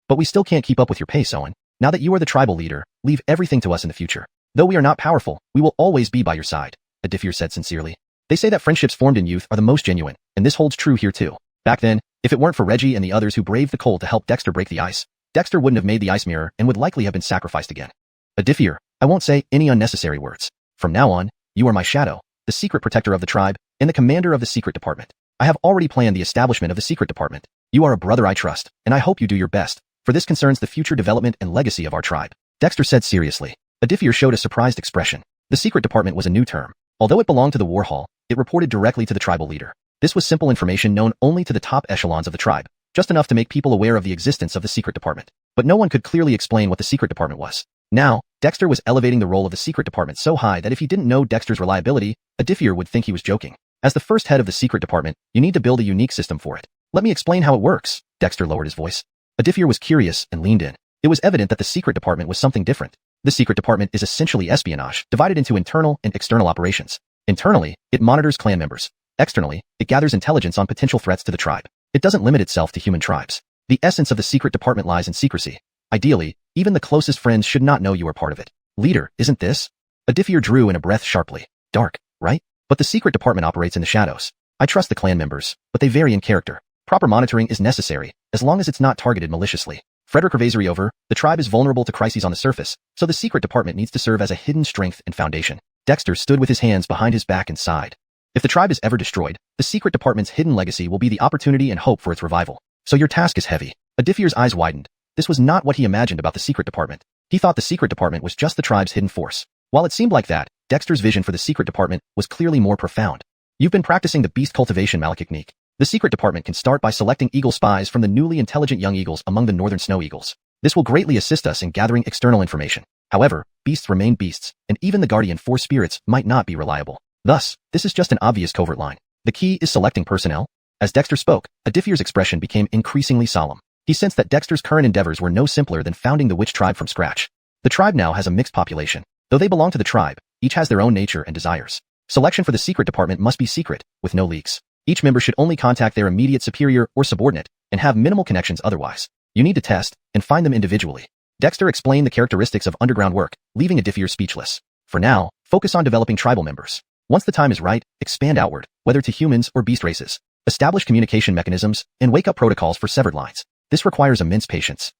But we still can't keep up with your pace, Owen. Now that you are the tribal leader, leave everything to us in the future. Though we are not powerful, we will always be by your side, Adifir said sincerely. They say that friendships formed in youth are the most genuine, and this holds true here too. Back then, if it weren't for Reggie and the others who braved the cold to help Dexter break the ice, Dexter wouldn't have made the ice mirror and would likely have been sacrificed again. Adifir, I won't say any unnecessary words. From now on, you are my shadow, the secret protector of the tribe, and the commander of the secret department. I have already planned the establishment of the secret department. You are a brother I trust, and I hope you do your best, for this concerns the future development and legacy of our tribe. Dexter said seriously. Adifir showed a surprised expression. The secret department was a new term. Although it belonged to the War Hall, it reported directly to the tribal leader. This was simple information known only to the top echelons of the tribe, just enough to make people aware of the existence of the secret department. But no one could clearly explain what the secret department was. Now, Dexter was elevating the role of the secret department so high that if he didn't know Dexter's reliability, Adifir would think he was joking. As the first head of the secret department, you need to build a unique system for it. Let me explain how it works. Dexter lowered his voice. Adifir was curious and leaned in. It was evident that the secret department was something different. The secret department is essentially espionage, divided into internal and external operations. Internally, it monitors clan members. Externally, it gathers intelligence on potential threats to the tribe. It doesn't limit itself to human tribes. The essence of the secret department lies in secrecy. Ideally, even the closest friends should not know you are part of it. Leader, isn't this? Adifir drew in a breath sharply. Dark, right? But the secret department operates in the shadows. I trust the clan members, but they vary in character. Proper monitoring is necessary, as long as it's not targeted maliciously. Frederick Revasory over, the tribe is vulnerable to crises on the surface, so the secret department needs to serve as a hidden strength and foundation. Dexter stood with his hands behind his back and sighed. If the tribe is ever destroyed, the secret department's hidden legacy will be the opportunity and hope for its revival. So your task is heavy. Adifir's eyes widened. This was not what he imagined about the secret department. He thought the secret department was just the tribe's hidden force. While it seemed like that, Dexter's vision for the secret department was clearly more profound. You've been practicing the beast cultivation malachtechnique. The secret department can start by selecting eagle spies from the newly intelligent young eagles among the northern snow eagles. This will greatly assist us in gathering external information. However, beasts remain beasts, and even the guardian force spirits might not be reliable. Thus, this is just an obvious covert line. The key is selecting personnel. As Dexter spoke, Adifir's expression became increasingly solemn. He sensed that Dexter's current endeavors were no simpler than founding the witch tribe from scratch. The tribe now has a mixed population. Though they belong to the tribe, each has their own nature and desires. Selection for the secret department must be secret, with no leaks. Each member should only contact their immediate superior or subordinate, and have minimal connections otherwise. You need to test and find them individually. Dexter explained the characteristics of underground work, leaving Adifir speechless. For now, focus on developing tribal members. Once the time is right, expand outward, whether to humans or beast races. Establish communication mechanisms, and wake up protocols for severed lines. This requires immense patience.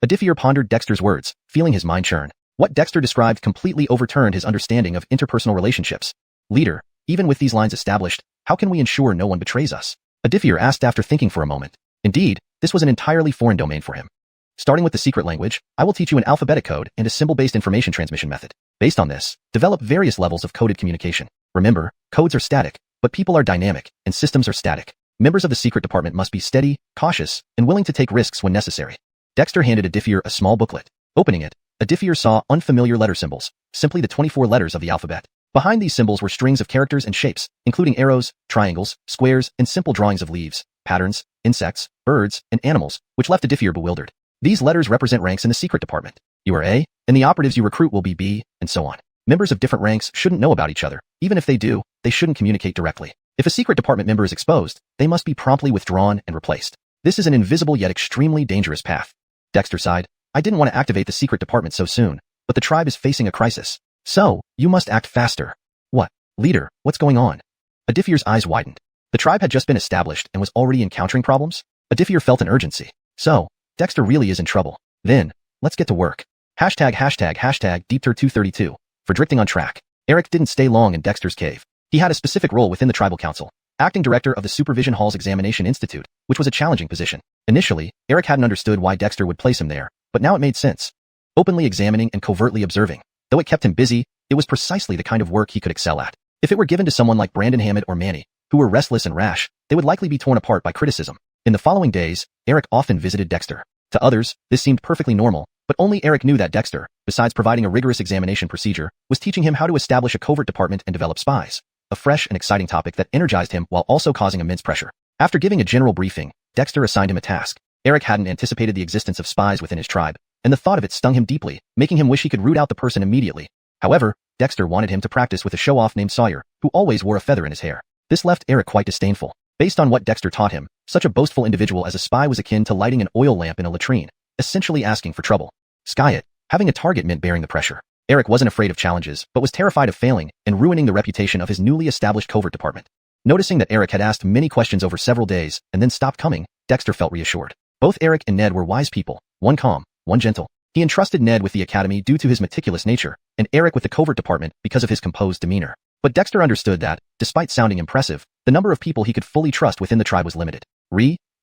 Adifir pondered Dexter's words, feeling his mind churn. What Dexter described completely overturned his understanding of interpersonal relationships. Leader, even with these lines established, how can we ensure no one betrays us? Adifir asked after thinking for a moment. Indeed, this was an entirely foreign domain for him. Starting with the secret language, I will teach you an alphabetic code and a symbol-based information transmission method. Based on this, develop various levels of coded communication. Remember, codes are static, but people are dynamic, and systems are static. Members of the secret department must be steady, cautious, and willing to take risks when necessary. Dexter handed Adifir a small booklet. Opening it, Adifir saw unfamiliar letter symbols, simply the 24 letters of the alphabet. Behind these symbols were strings of characters and shapes, including arrows, triangles, squares, and simple drawings of leaves, patterns, insects, birds, and animals, which left Adifir bewildered. These letters represent ranks in the secret department. You are A, and the operatives you recruit will be B, and so on. Members of different ranks shouldn't know about each other. Even if they do, they shouldn't communicate directly. If a secret department member is exposed, they must be promptly withdrawn and replaced. This is an invisible yet extremely dangerous path. Dexter sighed. I didn't want to activate the secret department so soon, but the tribe is facing a crisis. So, you must act faster. What? Leader, what's going on? Adifir's eyes widened. The tribe had just been established and was already encountering problems? Adifir felt an urgency. So, Dexter really is in trouble. Then, let's get to work. ###Deepter232. For drifting on track. Eric didn't stay long in Dexter's cave. He had a specific role within the tribal council, acting director of the Supervision Hall's Examination Institute, which was a challenging position. Initially, Eric hadn't understood why Dexter would place him there, but now it made sense. Openly examining and covertly observing. Though it kept him busy, it was precisely the kind of work he could excel at. If it were given to someone like Brandon Hammond or Manny, who were restless and rash, they would likely be torn apart by criticism. In the following days, Eric often visited Dexter. To others, this seemed perfectly normal, but only Eric knew that Dexter, besides providing a rigorous examination procedure, was teaching him how to establish a covert department and develop spies. A fresh and exciting topic that energized him while also causing immense pressure. After giving a general briefing, Dexter assigned him a task. Eric hadn't anticipated the existence of spies within his tribe, and the thought of it stung him deeply, making him wish he could root out the person immediately. However, Dexter wanted him to practice with a show-off named Sawyer, who always wore a feather in his hair. This left Eric quite disdainful. Based on what Dexter taught him, such a boastful individual as a spy was akin to lighting an oil lamp in a latrine, essentially asking for trouble. Sky it. Having a target meant bearing the pressure. Eric wasn't afraid of challenges, but was terrified of failing and ruining the reputation of his newly established covert department. Noticing that Eric had asked many questions over several days and then stopped coming, Dexter felt reassured. Both Eric and Ned were wise people, one calm, one gentle. He entrusted Ned with the academy due to his meticulous nature, and Eric with the covert department because of his composed demeanor. But Dexter understood that, despite sounding impressive, the number of people he could fully trust within the tribe was limited.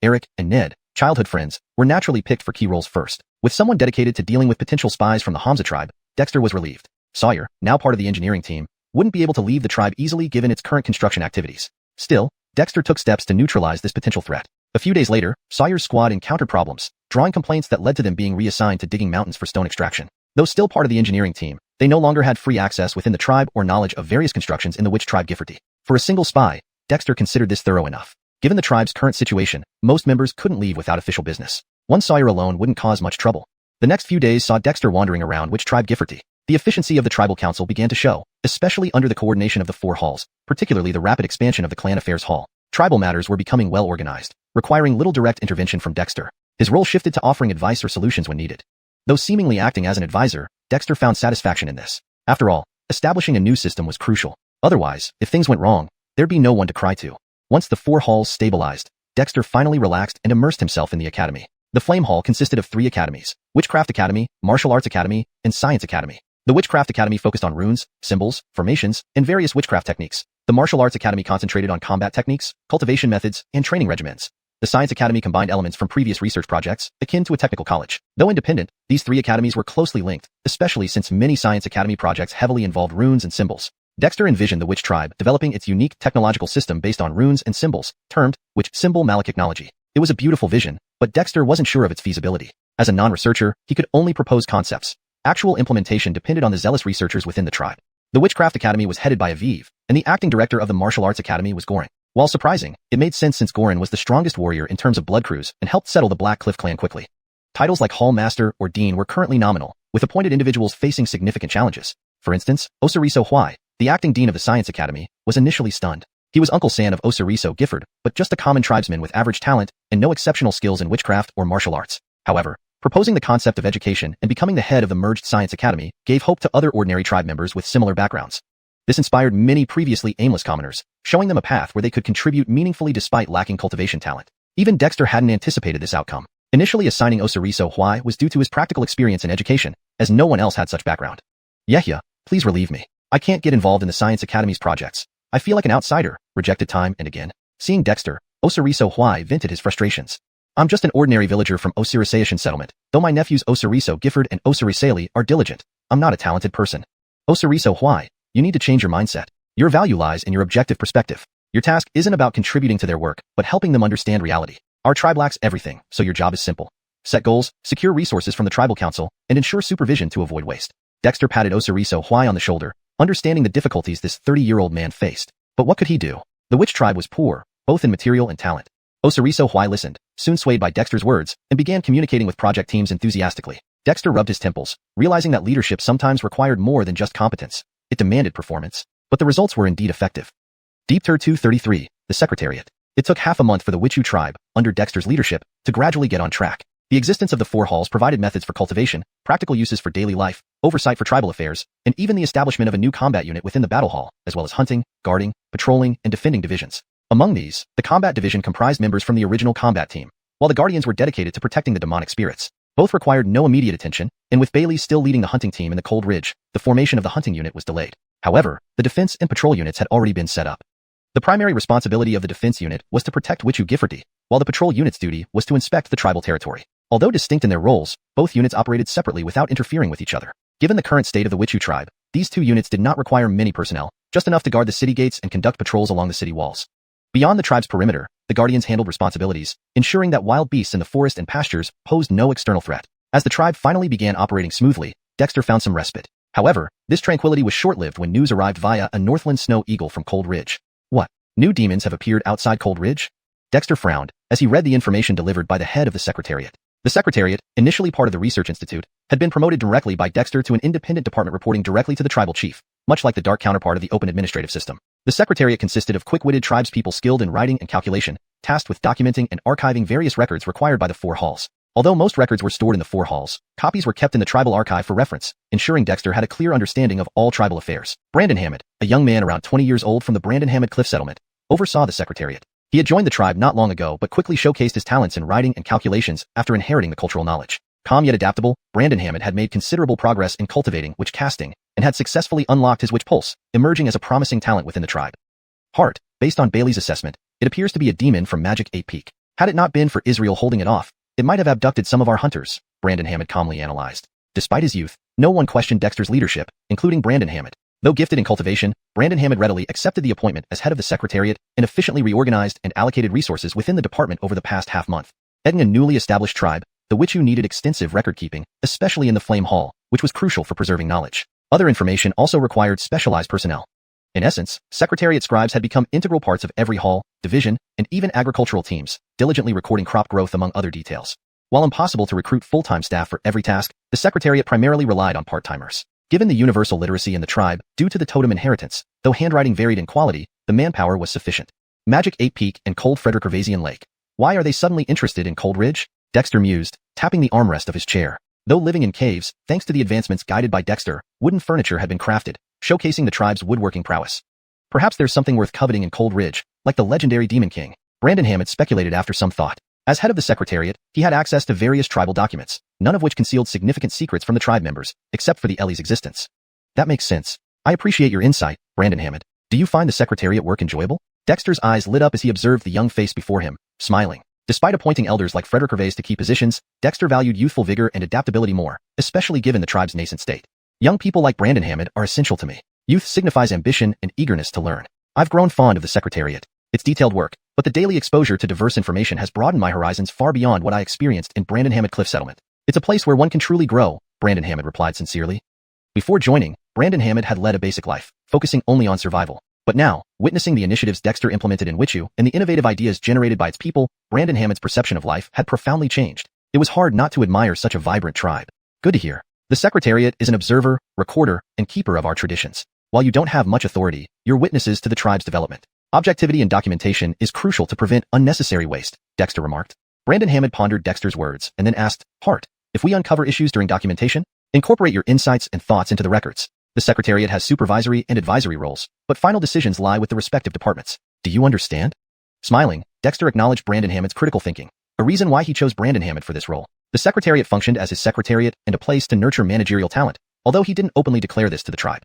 Eric, and Ned, childhood friends, were naturally picked for key roles first. With someone dedicated to dealing with potential spies from the Hamza tribe, Dexter was relieved. Sawyer, now part of the engineering team, wouldn't be able to leave the tribe easily given its current construction activities. Still, Dexter took steps to neutralize this potential threat. A few days later, Sawyer's squad encountered problems, drawing complaints that led to them being reassigned to digging mountains for stone extraction. Though still part of the engineering team, they no longer had free access within the tribe or knowledge of various constructions in the witch tribe Gifforty. For a single spy, Dexter considered this thorough enough. Given the tribe's current situation, most members couldn't leave without official business. One Sawyer alone wouldn't cause much trouble. The next few days saw Dexter wandering around witch tribe Gifforty. The efficiency of the tribal council began to show, especially under the coordination of the four halls, particularly the rapid expansion of the clan affairs hall. Tribal matters were becoming well organized, requiring little direct intervention from Dexter. His role shifted to offering advice or solutions when needed. Though seemingly acting as an advisor, Dexter found satisfaction in this. After all, establishing a new system was crucial. Otherwise, if things went wrong, there'd be no one to cry to. Once the four halls stabilized, Dexter finally relaxed and immersed himself in the academy. The Flame Hall consisted of 3 academies: Witchcraft Academy, Martial Arts Academy, and Science Academy. The Witchcraft Academy focused on runes, symbols, formations, and various witchcraft techniques. The Martial Arts Academy concentrated on combat techniques, cultivation methods, and training regimens. The Science Academy combined elements from previous research projects, akin to a technical college. Though independent, these three academies were closely linked, especially since many Science Academy projects heavily involved runes and symbols. Dexter envisioned the Witch Tribe developing its unique technological system based on runes and symbols, termed Witch Symbol Malachtechnology. It was a beautiful vision, but Dexter wasn't sure of its feasibility. As a non-researcher, he could only propose concepts. Actual implementation depended on the zealous researchers within the tribe. The Witchcraft Academy was headed by Aviv, and the acting director of the Martial Arts Academy was Goran. While surprising, it made sense since Goran was the strongest warrior in terms of blood crews and helped settle the Black Cliff clan quickly. Titles like Hall Master or Dean were currently nominal, with appointed individuals facing significant challenges. For instance, Osiriso Huai, the acting dean of the Science Academy, was initially stunned. He was Uncle San of Osiriso Gifford, but just a common tribesman with average talent and no exceptional skills in witchcraft or martial arts. However, proposing the concept of education and becoming the head of the merged Science Academy gave hope to other ordinary tribe members with similar backgrounds. This inspired many previously aimless commoners, showing them a path where they could contribute meaningfully despite lacking cultivation talent. Even Dexter hadn't anticipated this outcome. Initially assigning Osiriso Huai was due to his practical experience in education, as no one else had such background. Yehia, please relieve me. I can't get involved in the Science Academy's projects. I feel like an outsider, rejected time and again. Seeing Dexter, Osiriso Huai vented his frustrations. I'm just an ordinary villager from Osiriseishan settlement. Though my nephews Osiriso Gifford and Osiriseli are diligent, I'm not a talented person. Osiriso Huai, you need to change your mindset. Your value lies in your objective perspective. Your task isn't about contributing to their work, but helping them understand reality. Our tribe lacks everything, so your job is simple. Set goals, secure resources from the tribal council, and ensure supervision to avoid waste. Dexter patted Osiriso Huai on the shoulder, understanding the difficulties this 30-year-old man faced. But what could he do? The witch tribe was poor, both in material and talent. Osiriso Huai listened, soon swayed by Dexter's words, and began communicating with project teams enthusiastically. Dexter rubbed his temples, realizing that leadership sometimes required more than just competence. It demanded performance. But the results were indeed effective. Deep Tur 233, the Secretariat. It took half a month for the Witchu tribe, under Dexter's leadership, to gradually get on track. The existence of the 4 halls provided methods for cultivation, practical uses for daily life, oversight for tribal affairs, and even the establishment of a new combat unit within the battle hall, as well as hunting, guarding, patrolling, and defending divisions. Among these, the combat division comprised members from the original combat team, while the guardians were dedicated to protecting the demonic spirits. Both required no immediate attention, and with Bailey still leading the hunting team in the Cold Ridge, the formation of the hunting unit was delayed. However, the defense and patrol units had already been set up. The primary responsibility of the defense unit was to protect Witchu Giffordy, while the patrol unit's duty was to inspect the tribal territory. Although distinct in their roles, both units operated separately without interfering with each other. Given the current state of the Witchu tribe, these 2 units did not require many personnel, just enough to guard the city gates and conduct patrols along the city walls. Beyond the tribe's perimeter, the guardians handled responsibilities, ensuring that wild beasts in the forest and pastures posed no external threat. As the tribe finally began operating smoothly, Dexter found some respite. However, this tranquility was short-lived when news arrived via a Northland Snow Eagle from Cold Ridge. What? New demons have appeared outside Cold Ridge? Dexter frowned as he read the information delivered by the head of the Secretariat. The Secretariat, initially part of the Research Institute, had been promoted directly by Dexter to an independent department reporting directly to the tribal chief, much like the dark counterpart of the open administrative system. The Secretariat consisted of quick-witted tribespeople skilled in writing and calculation, tasked with documenting and archiving various records required by the 4 halls. Although most records were stored in the 4 halls, copies were kept in the tribal archive for reference, ensuring Dexter had a clear understanding of all tribal affairs. Brandon Hammond, a young man around 20 years old from the Brandon Hammond Cliff settlement, oversaw the Secretariat. He had joined the tribe not long ago but quickly showcased his talents in writing and calculations after inheriting the cultural knowledge. Calm yet adaptable, Brandon Hammond had made considerable progress in cultivating witch casting and had successfully unlocked his witch pulse, emerging as a promising talent within the tribe. Heart, based on Bailey's assessment, it appears to be a demon from Magic 8 Peak. Had it not been for Israel holding it off, it might have abducted some of our hunters, Brandon Hammond calmly analyzed. Despite his youth, no one questioned Dexter's leadership, including Brandon Hammond. Though gifted in cultivation, Brandon Hammond readily accepted the appointment as head of the Secretariat and efficiently reorganized and allocated resources within the department over the past half-month. Heading a newly established tribe, the Witchu needed extensive record-keeping, especially in the Flame Hall, which was crucial for preserving knowledge. Other information also required specialized personnel. In essence, Secretariat scribes had become integral parts of every hall, division, and even agricultural teams, diligently recording crop growth among other details. While impossible to recruit full-time staff for every task, the Secretariat primarily relied on part-timers. Given the universal literacy in the tribe, due to the totem inheritance, though handwriting varied in quality, the manpower was sufficient. Magic 8 Peak and Cold Frederick Gervasian Lake. Why are they suddenly interested in Cold Ridge? Dexter mused, tapping the armrest of his chair. Though living in caves, thanks to the advancements guided by Dexter, wooden furniture had been crafted, showcasing the tribe's woodworking prowess. Perhaps there's something worth coveting in Cold Ridge, like the legendary Demon King. Brandon Hammond speculated after some thought. As head of the Secretariat, he had access to various tribal documents, none of which concealed significant secrets from the tribe members, except for the Ellie's existence. That makes sense. I appreciate your insight, Brandon Hammond. Do you find the Secretariat work enjoyable? Dexter's eyes lit up as he observed the young face before him, smiling. Despite appointing elders like Frederick Gervais to key positions, Dexter valued youthful vigor and adaptability more, especially given the tribe's nascent state. Young people like Brandon Hammond are essential to me. Youth signifies ambition and eagerness to learn. I've grown fond of the Secretariat. It's detailed work, but the daily exposure to diverse information has broadened my horizons far beyond what I experienced in Brandon Hammond Cliff Settlement. It's a place where one can truly grow, Brandon Hammond replied sincerely. Before joining, Brandon Hammond had led a basic life, focusing only on survival. But now, witnessing the initiatives Dexter implemented in Witchu and the innovative ideas generated by its people, Brandon Hammond's perception of life had profoundly changed. It was hard not to admire such a vibrant tribe. Good to hear. The Secretariat is an observer, recorder, and keeper of our traditions. While you don't have much authority, you're witnesses to the tribe's development. Objectivity and documentation is crucial to prevent unnecessary waste, Dexter remarked. Brandon Hammond pondered Dexter's words and then asked, Hart, if we uncover issues during documentation, incorporate your insights and thoughts into the records. The Secretariat has supervisory and advisory roles, but final decisions lie with the respective departments. Do you understand? Smiling, Dexter acknowledged Brandon Hammond's critical thinking, a reason why he chose Brandon Hammond for this role. The Secretariat functioned as his secretariat and a place to nurture managerial talent, although he didn't openly declare this to the tribe.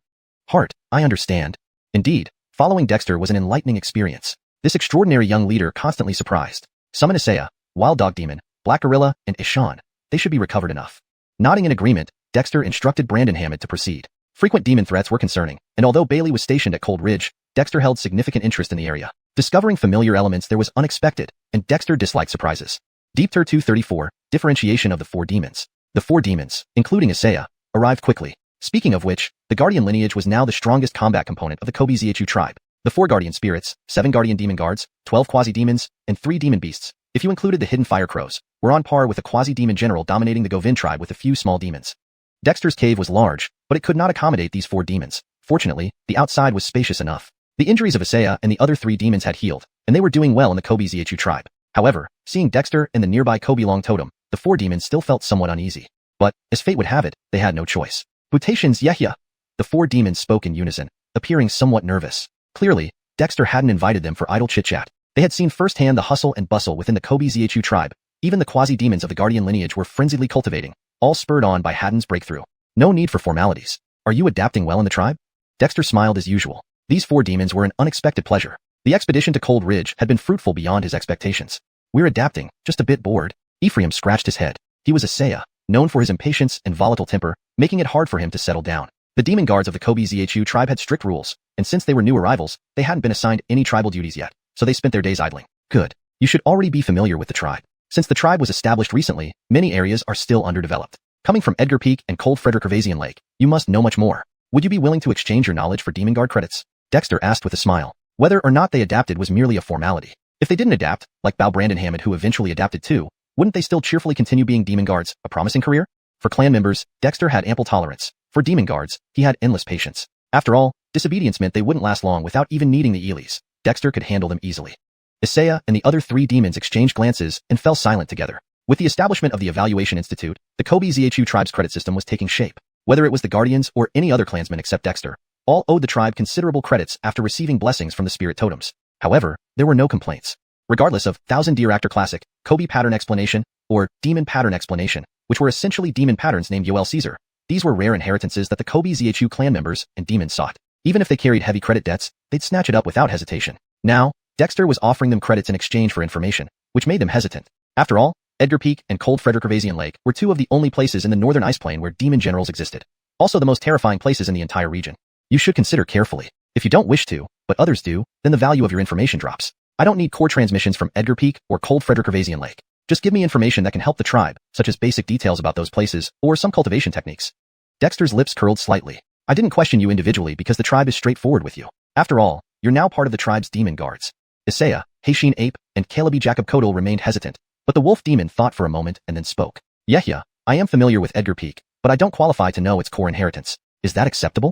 Hart, I understand. Indeed, following Dexter was an enlightening experience. This extraordinary young leader constantly surprised. Summon Isaiah, Wild Dog Demon, Black Gorilla, and xiuxian. They should be recovered enough. Nodding in agreement, Dexter instructed Brandon Hammond to proceed. Frequent demon threats were concerning, and although Bailey was stationed at Cold Ridge, Dexter held significant interest in the area. Discovering familiar elements there was unexpected, and Dexter disliked surprises. Deep Tier 234, differentiation of the 4 demons. The 4 demons, including Isaiah, arrived quickly. Speaking of which, the Guardian lineage was now the strongest combat component of the Kobe-Xiuxian tribe. The 4 Guardian spirits, 7 Guardian demon guards, 12 quasi-demons, and 3 demon beasts, if you included the hidden fire crows, were on par with a quasi-demon general dominating the Govin tribe with a few small demons. Dexter's cave was large, but it could not accommodate these 4 demons. Fortunately, the outside was spacious enough. The injuries of Isaiah and the other 3 demons had healed, and they were doing well in the Kobe-Xiuxian tribe. However, seeing Dexter and the nearby Kobe Long Totem, the 4 demons still felt somewhat uneasy. But, as fate would have it, they had no choice. Mutations Yehia. The 4 demons spoke in unison, appearing somewhat nervous. Clearly, Dexter hadn't invited them for idle chit-chat. They had seen firsthand the hustle and bustle within the Kobe-Xiuxian tribe. Even the quasi-demons of the Guardian lineage were frenziedly cultivating, all spurred on by Haddon's breakthrough. No need for formalities. Are you adapting well in the tribe? Dexter smiled as usual. These 4 demons were an unexpected pleasure. The expedition to Cold Ridge had been fruitful beyond his expectations. We're adapting, just a bit bored. Ephraim scratched his head. He was Isaiah, known for his impatience and volatile temper, making it hard for him to settle down. The demon guards of the Kobe-Xiuxian tribe had strict rules, and since they were new arrivals, they hadn't been assigned any tribal duties yet, so they spent their days idling. Good. You should already be familiar with the tribe. Since the tribe was established recently, many areas are still underdeveloped. Coming from Edgar Peak and Cold Frederick Gervaisian Lake, you must know much more. Would you be willing to exchange your knowledge for Demon Guard credits? Dexter asked with a smile. Whether or not they adapted was merely a formality. If they didn't adapt, like Brandon Hammond who eventually adapted too, wouldn't they still cheerfully continue being Demon Guards, a promising career? For clan members, Dexter had ample tolerance. For Demon Guards, he had endless patience. After all, disobedience meant they wouldn't last long without even needing the Elis. Dexter could handle them easily. Isaiah and the other 3 demons exchanged glances and fell silent together. With the establishment of the Evaluation Institute, the Kobe-Xiuxian tribe's credit system was taking shape. Whether it was the Guardians or any other clansman except Dexter, all owed the tribe considerable credits after receiving blessings from the spirit totems. However, there were no complaints. Regardless of Thousand Deer Actor Classic, Kobe Pattern Explanation, or Demon Pattern Explanation, which were essentially demon patterns named Yoel Caesar, these were rare inheritances that the Kobe-Xiuxian clan members and demons sought. Even if they carried heavy credit debts, they'd snatch it up without hesitation. Now, Dexter was offering them credits in exchange for information, which made them hesitant. After all, Edgar Peak and Cold Frederick Gervaisian Lake were 2 of the only places in the northern ice plain where demon generals existed. Also the most terrifying places in the entire region. You should consider carefully. If you don't wish to, but others do, then the value of your information drops. I don't need core transmissions from Edgar Peak or Cold Frederick Gervaisian Lake. Just give me information that can help the tribe, such as basic details about those places or some cultivation techniques. Dexter's lips curled slightly. I didn't question you individually because the tribe is straightforward with you. After all, you're now part of the tribe's demon guards. Isaiah, Xiuxian Ape, and Calebi Jacob Kodal remained hesitant, but the wolf demon thought for a moment and then spoke. Yehia, I am familiar with Edgar Peak, but I don't qualify to know its core inheritance. Is that acceptable?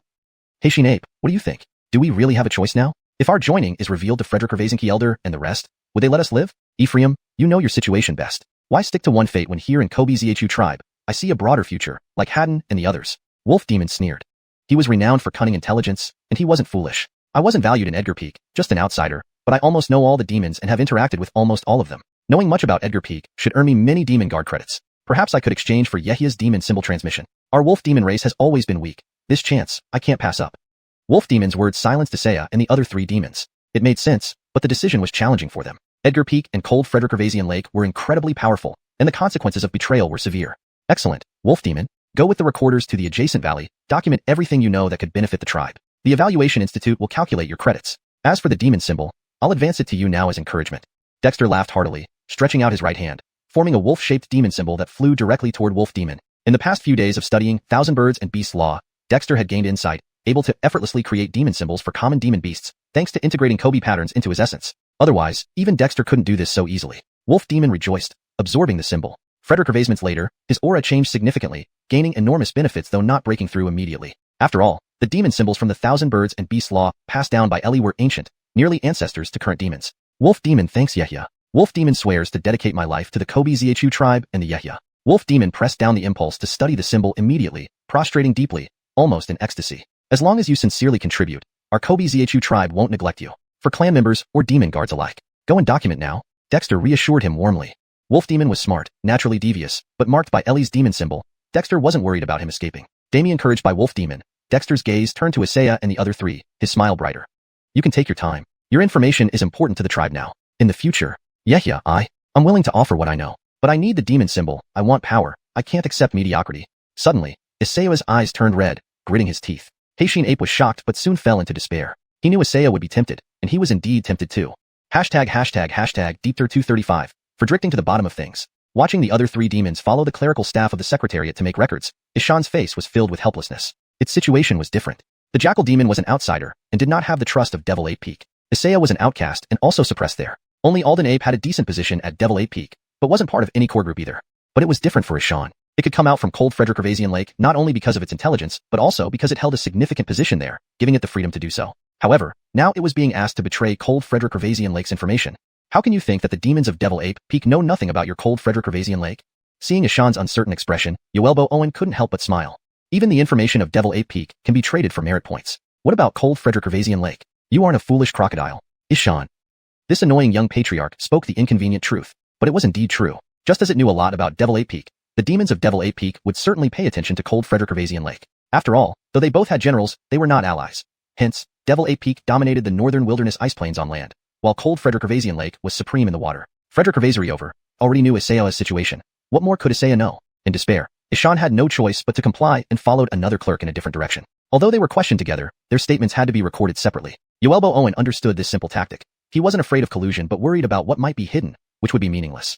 Xiuxian Ape, what do you think? Do we really have a choice now? If our joining is revealed to Frederick Gervaisian Elder and the rest, would they let us live? Ephraim, you know your situation best. Why stick to one fate when here in Kobe-Xiuxian tribe, I see a broader future, like Haddon and the others. Wolf demon sneered. He was renowned for cunning intelligence, and he wasn't foolish. I wasn't valued in Edgar Peak, just an outsider, but I almost know all the demons and have interacted with almost all of them. Knowing much about Edgar Peak should earn me many Demon Guard credits. Perhaps I could exchange for Yehia's demon symbol transmission. Our wolf demon race has always been weak. This chance, I can't pass up. Wolf demon's words silenced Isaiah and the other 3 demons. It made sense, but the decision was challenging for them. Edgar Peak and Cold Frederick-Gervasian Lake were incredibly powerful, and the consequences of betrayal were severe. Excellent, Wolf Demon. Go with the recorders to the adjacent valley, document everything you know that could benefit the tribe. The Evaluation Institute will calculate your credits. As for the demon symbol, I'll advance it to you now as encouragement. Dexter laughed heartily, stretching out his right hand, forming a wolf-shaped demon symbol that flew directly toward Wolf Demon. In the past few days of studying Thousand Birds and Beasts Law, Dexter had gained insight, able to effortlessly create demon symbols for common demon beasts, thanks to integrating Kobe patterns into his essence. Otherwise, even Dexter couldn't do this so easily. Wolf Demon rejoiced, absorbing the symbol. Frederick-Gervasian's later, his aura changed significantly, gaining enormous benefits though not breaking through immediately. After all, the demon symbols from the Thousand Birds and Beasts Law, passed down by Ellie, were ancient, nearly ancestors to current demons. Wolf Demon thanks Yehia. Wolf Demon swears to dedicate my life to the Kobe Xuanhuan tribe and the Yehia. Wolf Demon pressed down the impulse to study the symbol immediately, prostrating deeply, almost in ecstasy. As long as you sincerely contribute, our Kobe Xuanhuan tribe won't neglect you. For clan members or demon guards alike. Go and document now. Dexter reassured him warmly. Wolf Demon was smart, naturally devious, but marked by Ellie's demon symbol. Dexter wasn't worried about him escaping. Encouraged by Wolf Demon, Dexter's gaze turned to Isaiah and the other three, his smile brighter. You can take your time. Your information is important to the tribe now. In the future, Yehia, I'm willing to offer what I know. But I need the demon symbol. I want power. I can't accept mediocrity. Suddenly, Isaiah's eyes turned red, gritting his teeth. Xiuxian Ape was shocked but soon fell into despair. He knew Isaiah would be tempted, and he was indeed tempted too. ###Deepter235. For drifting to the bottom of things. Watching the other three demons follow the clerical staff of the Secretariat to make records, Ishan's face was filled with helplessness. Its situation was different. The Jackal Demon was an outsider, and did not have the trust of Devil Ape Peak. Isaiah was an outcast and also suppressed there. Only Alden Ape had a decent position at Devil Ape Peak, but wasn't part of any core group either. But it was different for Xiuxian. It could come out from Cold Frederick-Gervasian Lake not only because of its intelligence, but also because it held a significant position there, giving it the freedom to do so. However, now it was being asked to betray Cold Frederick-Gervasian Lake's information. How can you think that the demons of Devil Ape Peak know nothing about your Cold Frederick-Gervasian Lake? Seeing Ishan's uncertain expression, Yoelbo Owen couldn't help but smile. Even the information of Devil Ape Peak can be traded for merit points. What about Cold Frederick-Gervasian Lake? You aren't a foolish crocodile. Ishan. This annoying young patriarch spoke the inconvenient truth, but it was indeed true. Just as it knew a lot about Devil Ape Peak, the demons of Devil Ape Peak would certainly pay attention to Cold Frederick-Gervasian Lake. After all, though they both had generals, they were not allies. Hence, Devil Ape Peak dominated the northern wilderness ice plains on land, while Cold Frederick-Gervasian Lake was supreme in the water. Frederick-Gervasian already knew Isaiah's situation. What more could Isaiah know? In despair, Xiuxian had no choice but to comply and followed another clerk in a different direction. Although they were questioned together, their statements had to be recorded separately. Yoelbo Owen understood this simple tactic. He wasn't afraid of collusion but worried about what might be hidden, which would be meaningless.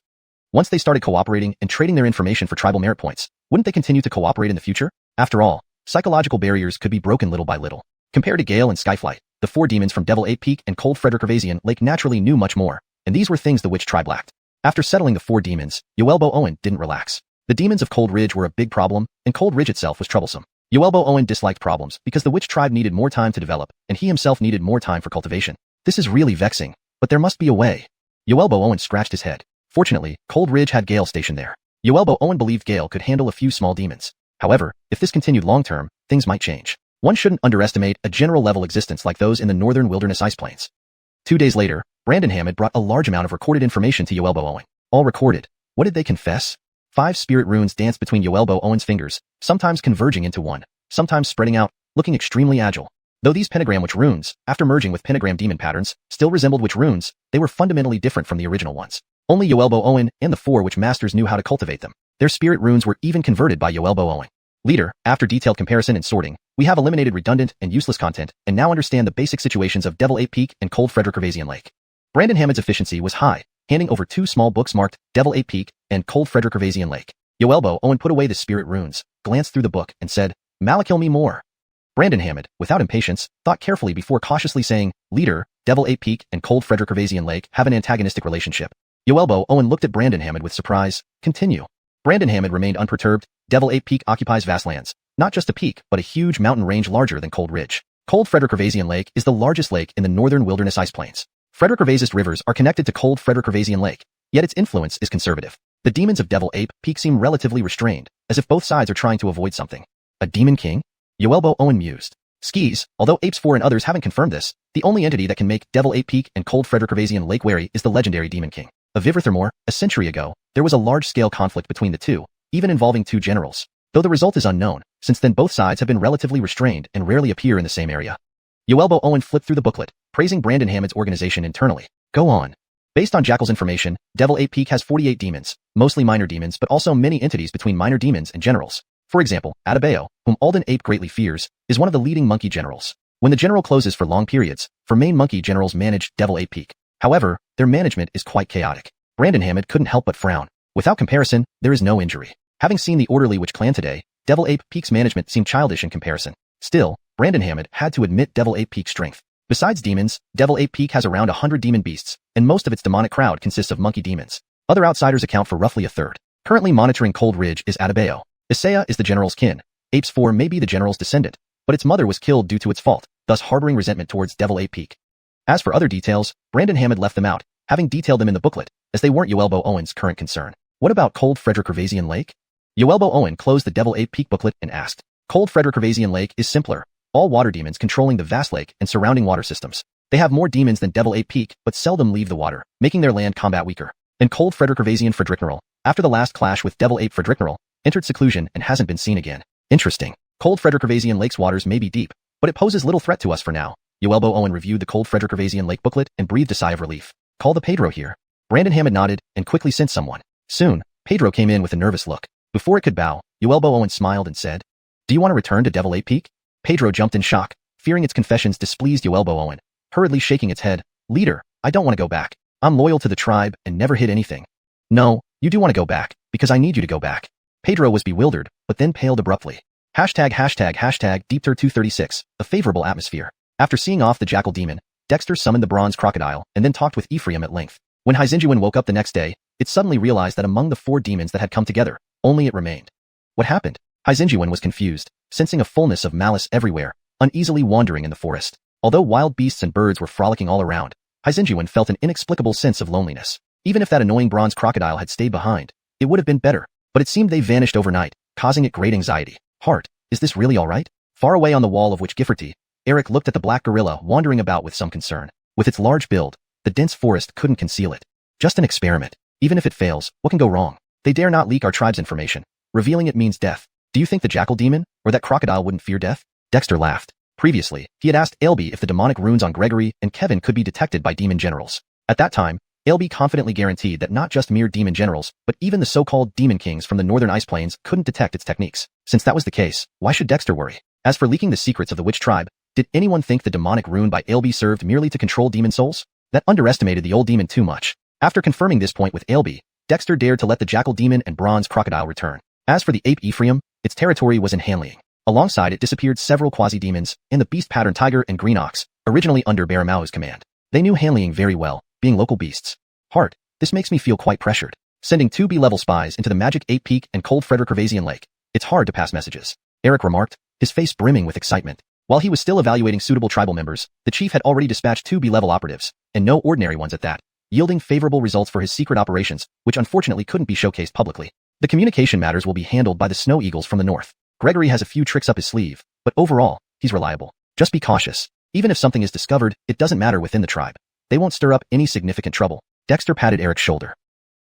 Once they started cooperating and trading their information for tribal merit points, wouldn't they continue to cooperate in the future? After all, psychological barriers could be broken little by little. Compared to Gale and Skyflight, the four demons from Devil Ape Peak and Cold Frederick-Gervasian Lake naturally knew much more, and these were things the Witch tribe lacked. After settling the four demons, Yoelbo Owen didn't relax. The demons of Cold Ridge were a big problem, and Cold Ridge itself was troublesome. Yoelbo Owen disliked problems because the Witch tribe needed more time to develop, and he himself needed more time for cultivation. This is really vexing, but there must be a way. Yoelbo Owen scratched his head. Fortunately, Cold Ridge had Gale stationed there. Yoelbo Owen believed Gale could handle a few small demons. However, if this continued long-term, things might change. One shouldn't underestimate a general-level existence like those in the northern wilderness ice plains. 2 days later, Brandon Hammond brought a large amount of recorded information to Yoelbo Owen. All recorded. What did they confess? 5 spirit runes danced between Yoelbo Owen's fingers, sometimes converging into one, sometimes spreading out, looking extremely agile. Though these pentagram witch runes, after merging with pentagram demon patterns, still resembled witch runes, they were fundamentally different from the original ones. Only Yoelbo Owen and the 4 witch masters knew how to cultivate them. Their spirit runes were even converted by Yoelbo Owen. Leader, after detailed comparison and sorting, we have eliminated redundant and useless content and now understand the basic situations of Devil Ape Peak and Cold Frederick-Gervasian Lake. Brandon Hammond's efficiency was high, handing over 2 small books marked Devil Ape Peak and Cold Frederick-Gervasian Lake. Yoelbo Owen put away the spirit runes, glanced through the book, and said, "Malakil me more." Brandon Hammond, without impatience, thought carefully before cautiously saying, "Leader, Devil Ape Peak and Cold Frederick-Gervasian Lake have an antagonistic relationship." Yoelbo Owen looked at Brandon Hammond with surprise. Continue. Brandon Hammond remained unperturbed. Devil Ape Peak occupies vast lands. Not just a peak, but a huge mountain range larger than Cold Ridge. Cold Frederick-Gervasian Lake is the largest lake in the northern wilderness ice plains. Frederick-Gervasian rivers are connected to Cold Frederick-Gervasian Lake, yet its influence is conservative. The demons of Devil Ape Peak seem relatively restrained, as if both sides are trying to avoid something. A demon king? Yoelbo Owen mused. Skis, although Apes 4 and others haven't confirmed this, the only entity that can make Devil Ape Peak and Cold Frederick-Gervasian Lake wary is the legendary Demon King. Of Viverthermore, a century ago, there was a large-scale conflict between the two, even involving 2 generals. Though the result is unknown, since then both sides have been relatively restrained and rarely appear in the same area. Yoelbo Owen flipped through the booklet, praising Brandon Hammond's organization internally. Go on. Based on Jackal's information, Devil 8 Peak has 48 demons, mostly minor demons but also many entities between minor demons and generals. For example, Atabeo, whom Alden Ape greatly fears, is one of the leading monkey generals. When the general closes for long periods, for main monkey generals manage Devil 8 Peak. However, their management is quite chaotic. Brandon Hammond couldn't help but frown. Without comparison, there is no injury. Having seen the Orderly Witch clan today, Devil 8 Peak's management seemed childish in comparison. Still, Brandon Hammond had to admit Devil 8 Peak's strength. Besides demons, Devil 8 Peak has around 100 demon beasts, and most of its demonic crowd consists of monkey demons. Other outsiders account for roughly a third. Currently monitoring Cold Ridge is Atabeo. Isaiah is the general's kin. Apes 4 may be the general's descendant, but its mother was killed due to its fault, thus harboring resentment towards Devil 8 Peak. As for other details, Brandon Hammond left them out, having detailed them in the booklet, as they weren't Yoelbo Owen's current concern. What about Cold Frederick Gervasian Lake? Yoelbo Owen closed the Devil 8 Peak booklet and asked. Cold Frederick Gervasian Lake is simpler. All water demons controlling the vast lake and surrounding water systems. They have more demons than Devil 8 Peak, but seldom leave the water, making their land combat weaker. And Cold Frederick Gervasian Fredericknerl, after the last clash with Devil 8 Fredericknerl, entered seclusion and hasn't been seen again. Interesting. Cold Frederick Gervasian Lake's waters may be deep, but it poses little threat to us for now. Yoelbo Owen reviewed the Cold Frederick Gervasian Lake booklet and breathed a sigh of relief. Call the Pedro here. Brandon Hammond nodded and quickly sent someone. Soon, Pedro came in with a nervous look. Before it could bow, Yoelbo Owen smiled and said, "Do you want to return to Devil 8 Peak?" Pedro jumped in shock, fearing its confessions displeased Yoelbo Owen, hurriedly shaking its head. "Leader, I don't want to go back. I'm loyal to the tribe and never hid anything." "No, you do want to go back, because I need you to go back." Pedro was bewildered, but then paled abruptly. ###Deepter236, a favorable atmosphere. After seeing off the jackal demon, Dexter summoned the bronze crocodile and then talked with Ephraim at length. When xiuxian woke up the next day, it suddenly realized that among the 4 demons that had come together, only it remained. What happened? xiuxian was confused, sensing a fullness of malice everywhere, uneasily wandering in the forest. Although wild beasts and birds were frolicking all around, xiuxian felt an inexplicable sense of loneliness. Even if that annoying bronze crocodile had stayed behind, it would have been better, but it seemed they vanished overnight, causing it great anxiety. Heart, is this really all right? Far away on the wall of Witch Gifferty, Eric looked at the black gorilla wandering about with some concern. With its large build, the dense forest couldn't conceal it. Just an experiment. Even if it fails, what can go wrong? They dare not leak our tribe's information. Revealing it means death. Do you think the jackal demon, or that crocodile wouldn't fear death? Dexter laughed. Previously, he had asked Ailby if the demonic runes on Gregory and Kevin could be detected by demon generals. At that time, Ailby confidently guaranteed that not just mere demon generals, but even the so-called demon kings from the northern ice plains couldn't detect its techniques. Since that was the case, why should Dexter worry? As for leaking the secrets of the witch tribe, did anyone think the demonic rune by Ailby served merely to control demon souls? That underestimated the old demon too much. After confirming this point with Ailby, Dexter dared to let the jackal demon and bronze crocodile return. As for the ape Ephraim, its territory was in Hanleying. Alongside it disappeared several quasi-demons and the beast-pattern tiger and green ox, originally under Baramao's command. They knew Hanleying very well, being local beasts. Heart, this makes me feel quite pressured. Sending 2 B-level spies into the Magic 8 Peak and Cold Frederick Gervasian Lake. It's hard to pass messages. Eric remarked, his face brimming with excitement. While he was still evaluating suitable tribal members, the chief had already dispatched 2 B-level operatives, and no ordinary ones at that, yielding favorable results for his secret operations, which unfortunately couldn't be showcased publicly. The communication matters will be handled by the Snow Eagles from the north. Gregory has a few tricks up his sleeve, but overall, he's reliable. Just be cautious. Even if something is discovered, it doesn't matter within the tribe. They won't stir up any significant trouble. Dexter patted Eric's shoulder.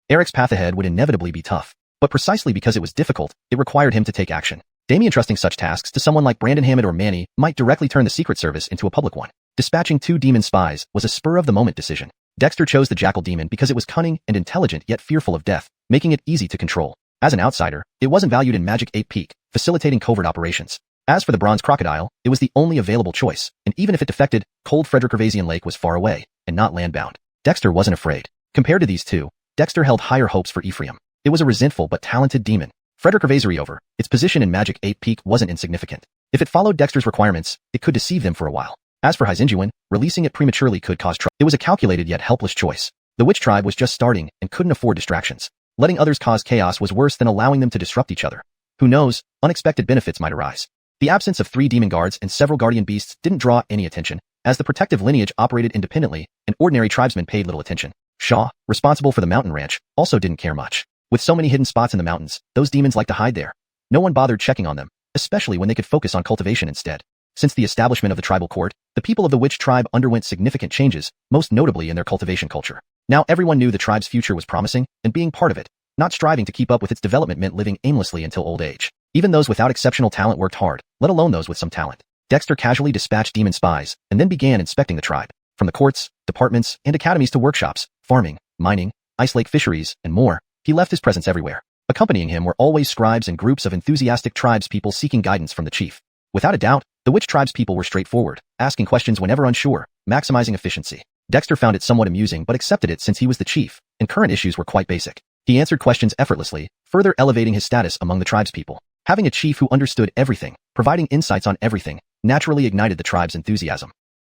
Eric's path ahead would inevitably be tough, but precisely because it was difficult, it required him to take action. Damien trusting such tasks to someone like Brandon Hammond or Manny might directly turn the Secret Service into a public one. Dispatching 2 demon spies was a spur-of-the-moment decision. Dexter chose the jackal demon because it was cunning and intelligent yet fearful of death, making it easy to control. As an outsider, it wasn't valued in Magic 8 Peak, facilitating covert operations. As for the bronze crocodile, it was the only available choice, and even if it defected, Cold Frederick Gervasian Lake was far away, and not landbound. Dexter wasn't afraid. Compared to these two, Dexter held higher hopes for Ephraim. It was a resentful but talented demon. Frederick Gervasariover, its position in Magic 8 Peak wasn't insignificant. If it followed Dexter's requirements, it could deceive them for a while. As for xiuxian, releasing it prematurely could cause trouble. It was a calculated yet helpless choice. The witch tribe was just starting and couldn't afford distractions. Letting others cause chaos was worse than allowing them to disrupt each other. Who knows, unexpected benefits might arise. The absence of 3 demon guards and several guardian beasts didn't draw any attention, as the protective lineage operated independently and ordinary tribesmen paid little attention. Shaw, responsible for the mountain ranch, also didn't care much. With so many hidden spots in the mountains, those demons like to hide there. No one bothered checking on them, especially when they could focus on cultivation instead. Since the establishment of the tribal court, the people of the witch tribe underwent significant changes, most notably in their cultivation culture. Now everyone knew the tribe's future was promising, and being part of it, not striving to keep up with its development meant living aimlessly until old age. Even those without exceptional talent worked hard, let alone those with some talent. Dexter casually dispatched demon spies, and then began inspecting the tribe. From the courts, departments, and academies to workshops, farming, mining, ice lake fisheries, and more. He left his presence everywhere. Accompanying him were always scribes and groups of enthusiastic tribespeople seeking guidance from the chief. Without a doubt, the witch tribespeople were straightforward, asking questions whenever unsure, maximizing efficiency. Dexter found it somewhat amusing but accepted it since he was the chief, and current issues were quite basic. He answered questions effortlessly, further elevating his status among the tribespeople. Having a chief who understood everything, providing insights on everything, naturally ignited the tribe's enthusiasm.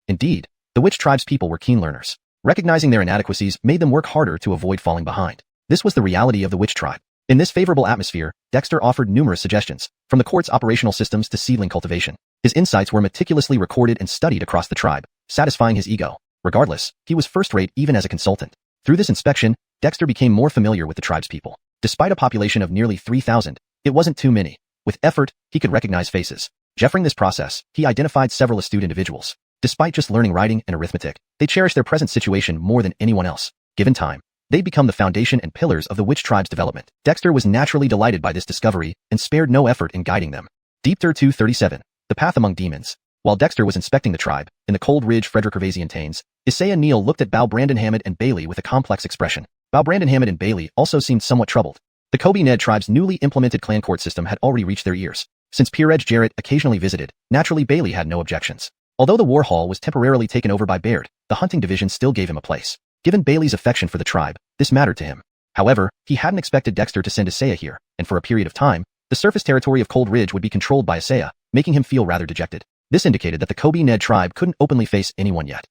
Indeed, the witch tribespeople were keen learners. Recognizing their inadequacies made them work harder to avoid falling behind. This was the reality of the witch tribe. In this favorable atmosphere, Dexter offered numerous suggestions, from the court's operational systems to seedling cultivation. His insights were meticulously recorded and studied across the tribe, satisfying his ego. Regardless, he was first-rate even as a consultant. Through this inspection, Dexter became more familiar with the tribespeople. Despite a population of nearly 3,000, it wasn't too many. With effort, he could recognize faces. During this process, he identified several astute individuals. Despite just learning writing and arithmetic, they cherished their present situation more than anyone else. Given time, they'd become the foundation and pillars of the witch tribe's development. Dexter was naturally delighted by this discovery and spared no effort in guiding them. Deepter 237. The Path Among Demons. While Dexter was inspecting the tribe, in the Cold Ridge Frederick Tains, Isaiah Neal looked at Bao Brandon Hammond and Bailey with a complex expression. Bao Brandon Hammond and Bailey also seemed somewhat troubled. The Kobe Ned tribe's newly implemented clan court system had already reached their ears. Since Peerage Jarrett occasionally visited, naturally Bailey had no objections. Although the war hall was temporarily taken over by Baird, the hunting division still gave him a place. Given Bailey's affection for the tribe, this mattered to him. However, he hadn't expected Dexter to send Isaiah here, and for a period of time, the surface territory of Cold Ridge would be controlled by Isaiah, making him feel rather dejected. This indicated that the Kobe Ned tribe couldn't openly face anyone yet.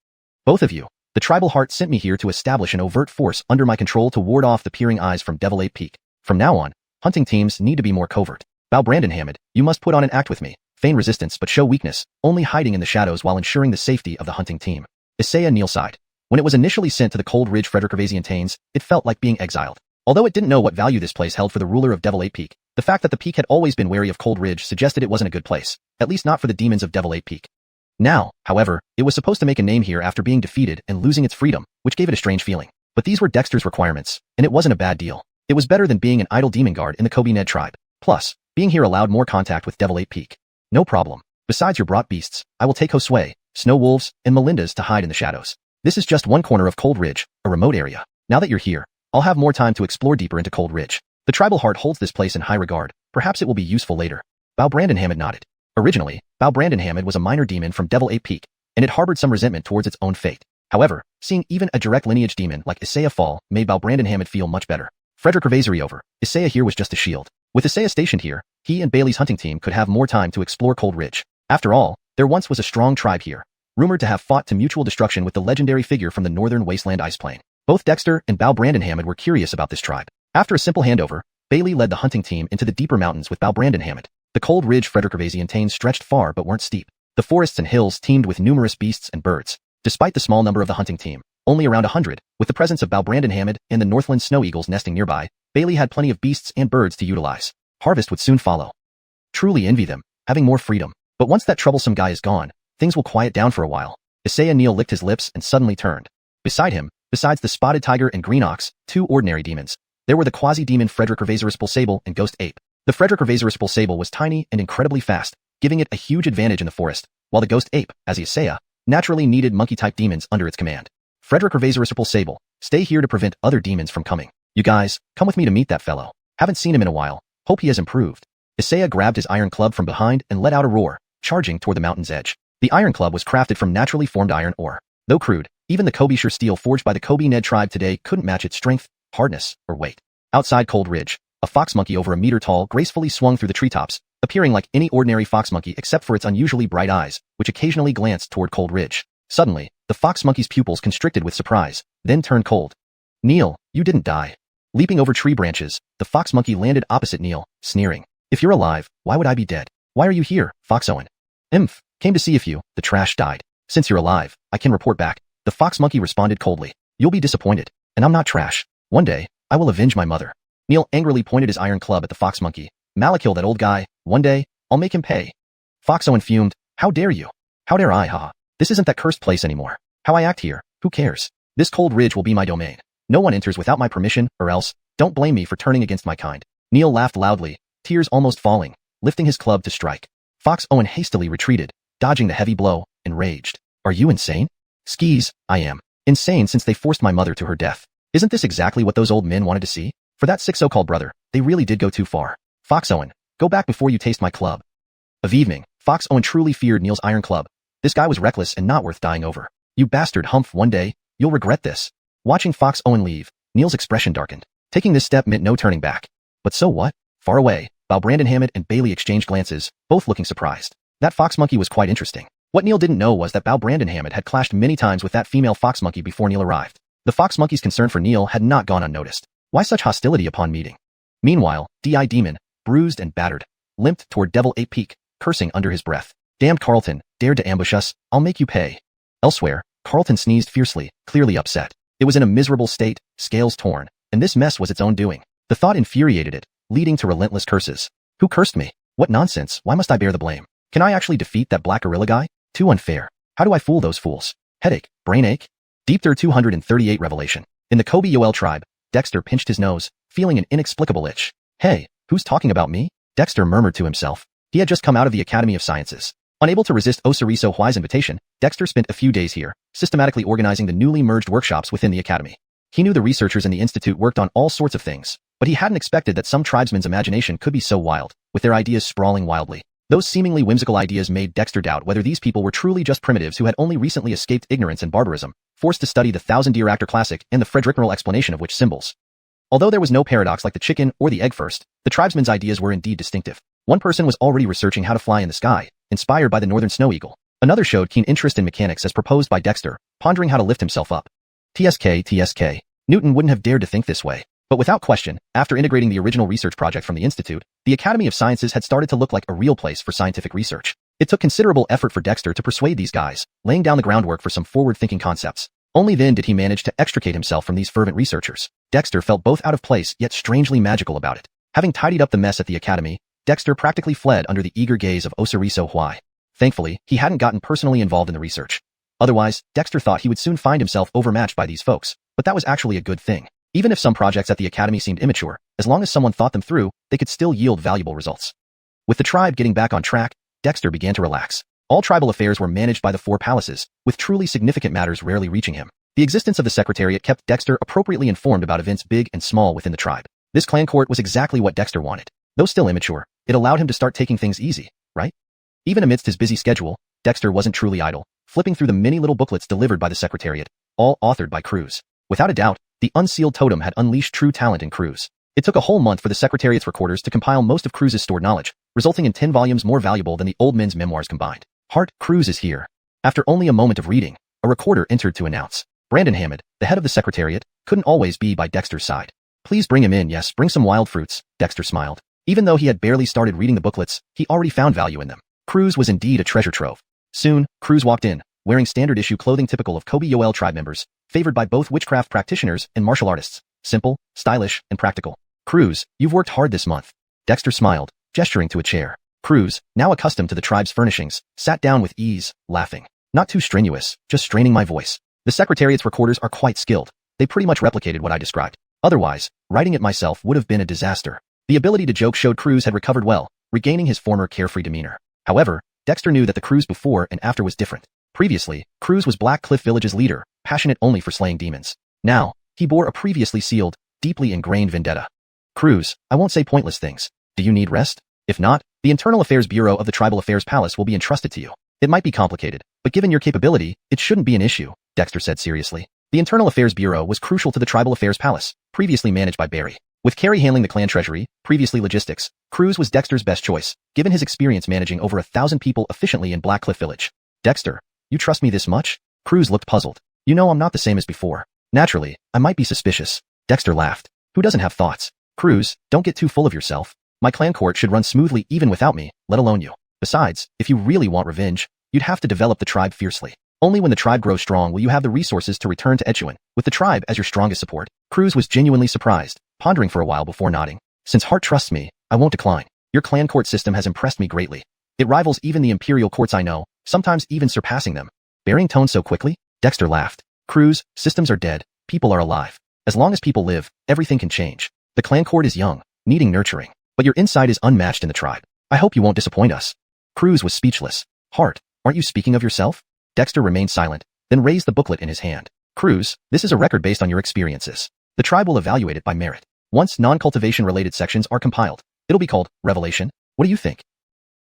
Both of you, the tribal heart sent me here to establish an overt force under my control to ward off the peering eyes from Devil Ape Peak. From now on, hunting teams need to be more covert. Bao Brandon Hammond, you must put on an act with me, feign resistance but show weakness, only hiding in the shadows while ensuring the safety of the hunting team. Isaiah Neal sighed. When it was initially sent to the Cold Ridge Frederick Tains, it felt like being exiled. Although it didn't know what value this place held for the ruler of Devil Ape Peak, the fact that the peak had always been wary of Cold Ridge suggested it wasn't a good place, at least not for the demons of Devil Ape Peak. Now, however, it was supposed to make a name here after being defeated and losing its freedom, which gave it a strange feeling. But these were Dexter's requirements, and it wasn't a bad deal. It was better than being an idle demon guard in the Kobe Ned tribe. Plus, being here allowed more contact with Devil Ape Peak. No problem. Besides your brought beasts, I will take Josue, Snow Wolves, and Melinda's to hide in the shadows. This is just one corner of Cold Ridge, a remote area. Now that you're here, I'll have more time to explore deeper into Cold Ridge. The tribal heart holds this place in high regard. Perhaps it will be useful later. Bao Brandon Hammond nodded. Originally, Bao Brandon Hammond was a minor demon from Devil Ape Peak, and it harbored some resentment towards its own fate. However, seeing even a direct lineage demon like Isaiah fall made Bao Brandon Hammond feel much better. Frederick Ravasery over, Isaiah here was just a shield. With Isaiah stationed here, he and Bailey's hunting team could have more time to explore Cold Ridge. After all, there once was a strong tribe here, rumored to have fought to mutual destruction with the legendary figure from the northern wasteland ice plain. Both Dexter and Bao Brandon Hammond were curious about this tribe. After a simple handover, Bailey led the hunting team into the deeper mountains with Bao Brandon Hammond. The Cold Ridge Frederick Tains stretched far but weren't steep. The forests and hills teemed with numerous beasts and birds. Despite the small number of the hunting team, only around 100, with the presence of Bao Brandon Hammond and the Northland snow eagles nesting nearby, Bailey had plenty of beasts and birds to utilize. Harvest would soon follow. Truly envy them, having more freedom. But once that troublesome guy is gone, things will quiet down for a while. Isaiah Neal licked his lips and suddenly turned. Beside him, besides the Spotted Tiger and Green Ox, two ordinary demons, there were the quasi-demon Frederick Ravasaurus Sable and Ghost Ape. The Frederick Ravasaurus Sable was tiny and incredibly fast, giving it a huge advantage in the forest, while the Ghost Ape, as Isaiah, naturally needed monkey-type demons under its command. Frederick Ravasaurus Sable, stay here to prevent other demons from coming. You guys, come with me to meet that fellow. Haven't seen him in a while. Hope he has improved. Isaiah grabbed his iron club from behind and let out a roar, charging toward the mountain's edge. The iron club was crafted from naturally formed iron ore. Though crude, even the Kobe-shire steel forged by the Kobe Ned tribe today couldn't match its strength, hardness, or weight. Outside Cold Ridge, a fox monkey over a meter tall gracefully swung through the treetops, appearing like any ordinary fox monkey except for its unusually bright eyes, which occasionally glanced toward Cold Ridge. Suddenly, the fox monkey's pupils constricted with surprise, then turned cold. Neil, you didn't die. Leaping over tree branches, the fox monkey landed opposite Neil, sneering. If you're alive, why would I be dead? Why are you here, Foxowen? Came to see if you, the trash, died. Since you're alive, I can report back. The fox monkey responded coldly. You'll be disappointed. And I'm not trash. One day, I will avenge my mother. Neil angrily pointed his iron club at the fox monkey. Malakil, that old guy. One day, I'll make him pay. Foxowen fumed. How dare you? How dare I, haha. This isn't that cursed place anymore. How I act here, who cares? This Cold Ridge will be my domain. No one enters without my permission, or else, don't blame me for turning against my kind. Neil laughed loudly, tears almost falling, lifting his club to strike. Foxowen hastily retreated, dodging the heavy blow, and raged. Are you insane? Skis, I am. Insane since they forced my mother to her death. Isn't this exactly what those old men wanted to see? For that sick so-called brother, they really did go too far. Xuanhuan, go back before you taste my club. Of evening, Xuanhuan truly feared Neil's iron club. This guy was reckless and not worth dying over. You bastard humph, one day, you'll regret this. Watching Xuanhuan leave, Neil's expression darkened. Taking this step meant no turning back. But so what? Far away, while Brandon Hammond and Bailey exchanged glances, both looking surprised. That fox monkey was quite interesting. What Neil didn't know was that Brandon Hammond had clashed many times with that female fox monkey before Neil arrived. The fox monkey's concern for Neil had not gone unnoticed. Why such hostility upon meeting? Meanwhile, D.I. Demon, bruised and battered, limped toward Devil Ape Peak, cursing under his breath. Damned Carlton, dared to ambush us, I'll make you pay. Elsewhere, Carlton sneezed fiercely, clearly upset. It was in a miserable state, scales torn, and this mess was its own doing. The thought infuriated it, leading to relentless curses. Who cursed me? What nonsense, why must I bear the blame? Can I actually defeat that black gorilla guy? Too unfair. How do I fool those fools? Headache, brain ache? Deepter 238 Revelation. In the Kobe Yoel tribe, Dexter pinched his nose, feeling an inexplicable itch. Hey, who's talking about me? Dexter murmured to himself. He had just come out of the Academy of Sciences. Unable to resist Osiriso Huai's invitation, Dexter spent a few days here, systematically organizing the newly merged workshops within the Academy. He knew the researchers in the Institute worked on all sorts of things, but he hadn't expected that some tribesmen's imagination could be so wild, with their ideas sprawling wildly. Those seemingly whimsical ideas made Dexter doubt whether these people were truly just primitives who had only recently escaped ignorance and barbarism, forced to study the Thousand-Year Actor Classic and the Frederick Merle explanation of which symbols. Although there was no paradox like the chicken or the egg first, the tribesmen's ideas were indeed distinctive. One person was already researching how to fly in the sky, inspired by the northern snow eagle. Another showed keen interest in mechanics as proposed by Dexter, pondering how to lift himself up. TSK. Newton wouldn't have dared to think this way. But without question, after integrating the original research project from the Institute, the Academy of Sciences had started to look like a real place for scientific research. It took considerable effort for Dexter to persuade these guys, laying down the groundwork for some forward-thinking concepts. Only then did he manage to extricate himself from these fervent researchers. Dexter felt both out of place yet strangely magical about it. Having tidied up the mess at the Academy, Dexter practically fled under the eager gaze of Osiriso Huai. Thankfully, he hadn't gotten personally involved in the research. Otherwise, Dexter thought he would soon find himself overmatched by these folks, but that was actually a good thing. Even if some projects at the Academy seemed immature, as long as someone thought them through, they could still yield valuable results. With the tribe getting back on track, Dexter began to relax. All tribal affairs were managed by the four palaces, with truly significant matters rarely reaching him. The existence of the Secretariat kept Dexter appropriately informed about events big and small within the tribe. This clan court was exactly what Dexter wanted. Though still immature, it allowed him to start taking things easy, right? Even amidst his busy schedule, Dexter wasn't truly idle, flipping through the many little booklets delivered by the Secretariat, all authored by Croods. Without a doubt, the unsealed totem had unleashed true talent in Croods. It took a whole month for the Secretariat's recorders to compile most of Croods' stored knowledge, resulting in 10 volumes more valuable than the old men's memoirs combined. Hart, Croods is here. After only a moment of reading, a recorder entered to announce. Brandon Hammond, the head of the Secretariat, couldn't always be by Dexter's side. Please bring him in, yes, bring some wild fruits, Dexter smiled. Even though he had barely started reading the booklets, he already found value in them. Croods was indeed a treasure trove. Soon, Croods walked in, wearing standard-issue clothing typical of Kobe Yoel tribe members, favored by both witchcraft practitioners and martial artists. Simple, stylish, and practical. Croods, you've worked hard this month. Dexter smiled, gesturing to a chair. Croods, now accustomed to the tribe's furnishings, sat down with ease, laughing. Not too strenuous, just straining my voice. The Secretariat's recorders are quite skilled. They pretty much replicated what I described. Otherwise, writing it myself would have been a disaster. The ability to joke showed Croods had recovered well, regaining his former carefree demeanor. However, Dexter knew that the Croods before and after was different. Previously, Croods was Black Cliff Village's leader, passionate only for slaying demons. Now, he bore a previously sealed, deeply ingrained vendetta. Croods, I won't say pointless things. Do you need rest? If not, the Internal Affairs Bureau of the Tribal Affairs Palace will be entrusted to you. It might be complicated, but given your capability, it shouldn't be an issue, Dexter said seriously. The Internal Affairs Bureau was crucial to the Tribal Affairs Palace, previously managed by Barry. With Carrie handling the clan treasury, previously logistics, Croods was Dexter's best choice, given his experience managing over 1,000 people efficiently in Black Cliff Village. Dexter, you trust me this much? Croods looked puzzled. You know I'm not the same as before. Naturally, I might be suspicious. Dexter laughed. Who doesn't have thoughts? Croods, don't get too full of yourself. My clan court should run smoothly even without me, let alone you. Besides, if you really want revenge, you'd have to develop the tribe fiercely. Only when the tribe grows strong will you have the resources to return to Xuanhuan, with the tribe as your strongest support. Croods was genuinely surprised, pondering for a while before nodding. Since Hart trusts me, I won't decline. Your clan court system has impressed me greatly. It rivals even the imperial courts I know, sometimes even surpassing them. Bearing tone so quickly? Dexter laughed. Croods, systems are dead, people are alive. As long as people live, everything can change. The clan court is young, needing nurturing, but your insight is unmatched in the tribe. I hope you won't disappoint us. Croods was speechless. Hart, aren't you speaking of yourself? Dexter remained silent, then raised the booklet in his hand. Croods, this is a record based on your experiences. The tribe will evaluate it by merit. Once non-cultivation related sections are compiled, it'll be called Revelation. What do you think?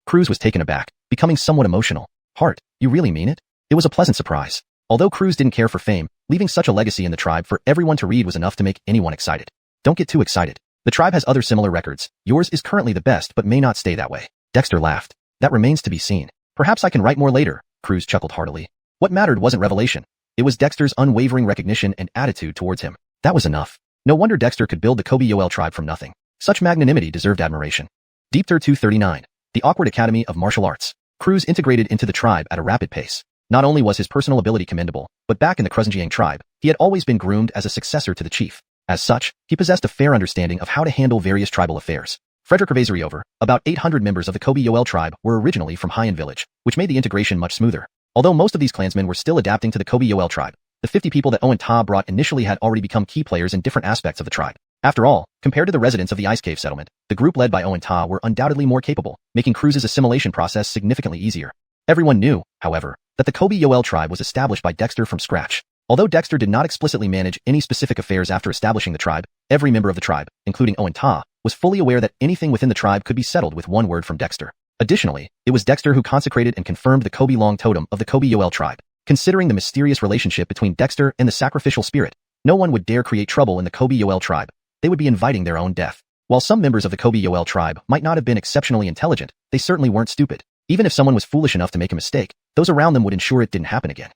Croods was taken aback, becoming somewhat emotional. Hart, you really mean it? It was a pleasant surprise. Although Croods didn't care for fame, leaving such a legacy in the tribe for everyone to read was enough to make anyone excited. Don't get too excited. The tribe has other similar records. Yours is currently the best but may not stay that way. Dexter laughed. That remains to be seen. Perhaps I can write more later, Croods chuckled heartily. What mattered wasn't revelation. It was Dexter's unwavering recognition and attitude towards him. That was enough. No wonder Dexter could build the Yoel tribe from nothing. Such magnanimity deserved admiration. Deepter 239. The Awkward Academy of Martial Arts. Croods integrated into the tribe at a rapid pace. Not only was his personal ability commendable, but back in the Xuanhuan tribe, he had always been groomed as a successor to the chief. As such, he possessed a fair understanding of how to handle various tribal affairs. Frederick over, about 800 members of the Yoel tribe were originally from Haiyan village, which made the integration much smoother. Although most of these clansmen were still adapting to the Yoel tribe, the 50 people that xuanhuan brought initially had already become key players in different aspects of the tribe. After all, compared to the residents of the Ice Cave settlement, the group led by xuanhuan were undoubtedly more capable, making Croods' assimilation process significantly easier. Everyone knew, however, that the Yoel tribe was established by Dexter from scratch. Although Dexter did not explicitly manage any specific affairs after establishing the tribe, every member of the tribe, including xuanhuan, was fully aware that anything within the tribe could be settled with one word from Dexter. Additionally, it was Dexter who consecrated and confirmed the Long totem of the Yoel tribe. Considering the mysterious relationship between Dexter and the sacrificial spirit, no one would dare create trouble in the Yoel tribe. They would be inviting their own death. While some members of the Yoel tribe might not have been exceptionally intelligent, they certainly weren't stupid. Even if someone was foolish enough to make a mistake, those around them would ensure it didn't happen again.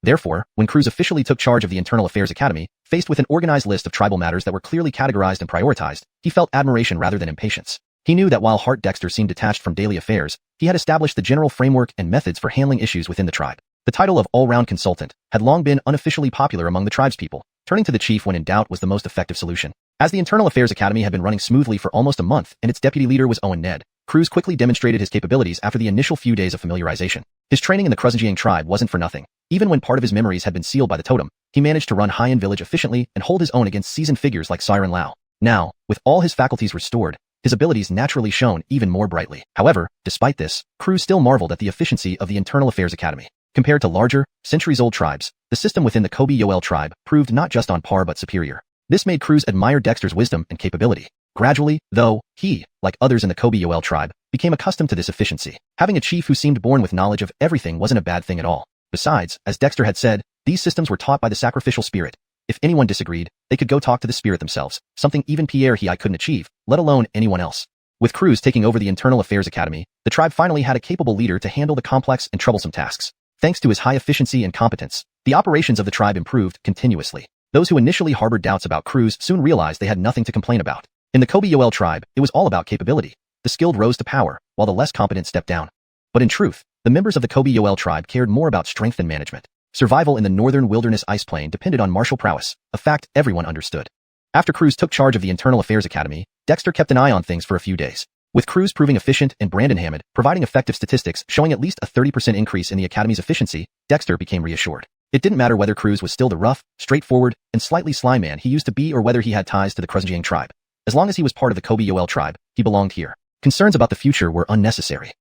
Therefore, when Croods officially took charge of the Internal Affairs Academy, faced with an organized list of tribal matters that were clearly categorized and prioritized, he felt admiration rather than impatience. He knew that while Hart Dexter seemed detached from daily affairs, he had established the general framework and methods for handling issues within the tribe. The title of all-round consultant had long been unofficially popular among the tribe's people. Turning to the chief when in doubt was the most effective solution. As the Internal Affairs Academy had been running smoothly for almost a month and its deputy leader was Ned, Croods quickly demonstrated his capabilities after the initial few days of familiarization. His training in the Xuanhuan tribe wasn't for nothing. Even when part of his memories had been sealed by the totem, he managed to run Haiyan village efficiently and hold his own against seasoned figures like Siren Lao. Now, with all his faculties restored, his abilities naturally shone even more brightly. However, despite this, Croods still marveled at the efficiency of the Internal Affairs Academy. Compared to larger, centuries-old tribes, the system within the Yoel tribe proved not just on par but superior. This made Croods admire Dexter's wisdom and capability. Gradually, though, he, like others in the Yoel tribe, became accustomed to this efficiency. Having a chief who seemed born with knowledge of everything wasn't a bad thing at all. Besides, as Dexter had said, these systems were taught by the sacrificial spirit. If anyone disagreed, they could go talk to the spirit themselves, something even Pierre I couldn't achieve, let alone anyone else. With Croods taking over the Internal Affairs Academy, the tribe finally had a capable leader to handle the complex and troublesome tasks. Thanks to his high efficiency and competence, the operations of the tribe improved continuously. Those who initially harbored doubts about Croods soon realized they had nothing to complain about. In the Yoel tribe, it was all about capability. The skilled rose to power, while the less competent stepped down. But in truth, the members of the Yoel tribe cared more about strength than management. Survival in the northern wilderness ice plain depended on martial prowess, a fact everyone understood. After Croods took charge of the Internal Affairs Academy, Dexter kept an eye on things for a few days. With Croods proving efficient and Brandon Hammond providing effective statistics showing at least a 30% increase in the Academy's efficiency, Dexter became reassured. It didn't matter whether Croods was still the rough, straightforward, and slightly sly man he used to be or whether he had ties to the Xuanhuan tribe. As long as he was part of the Yoel tribe, he belonged here. Concerns about the future were unnecessary.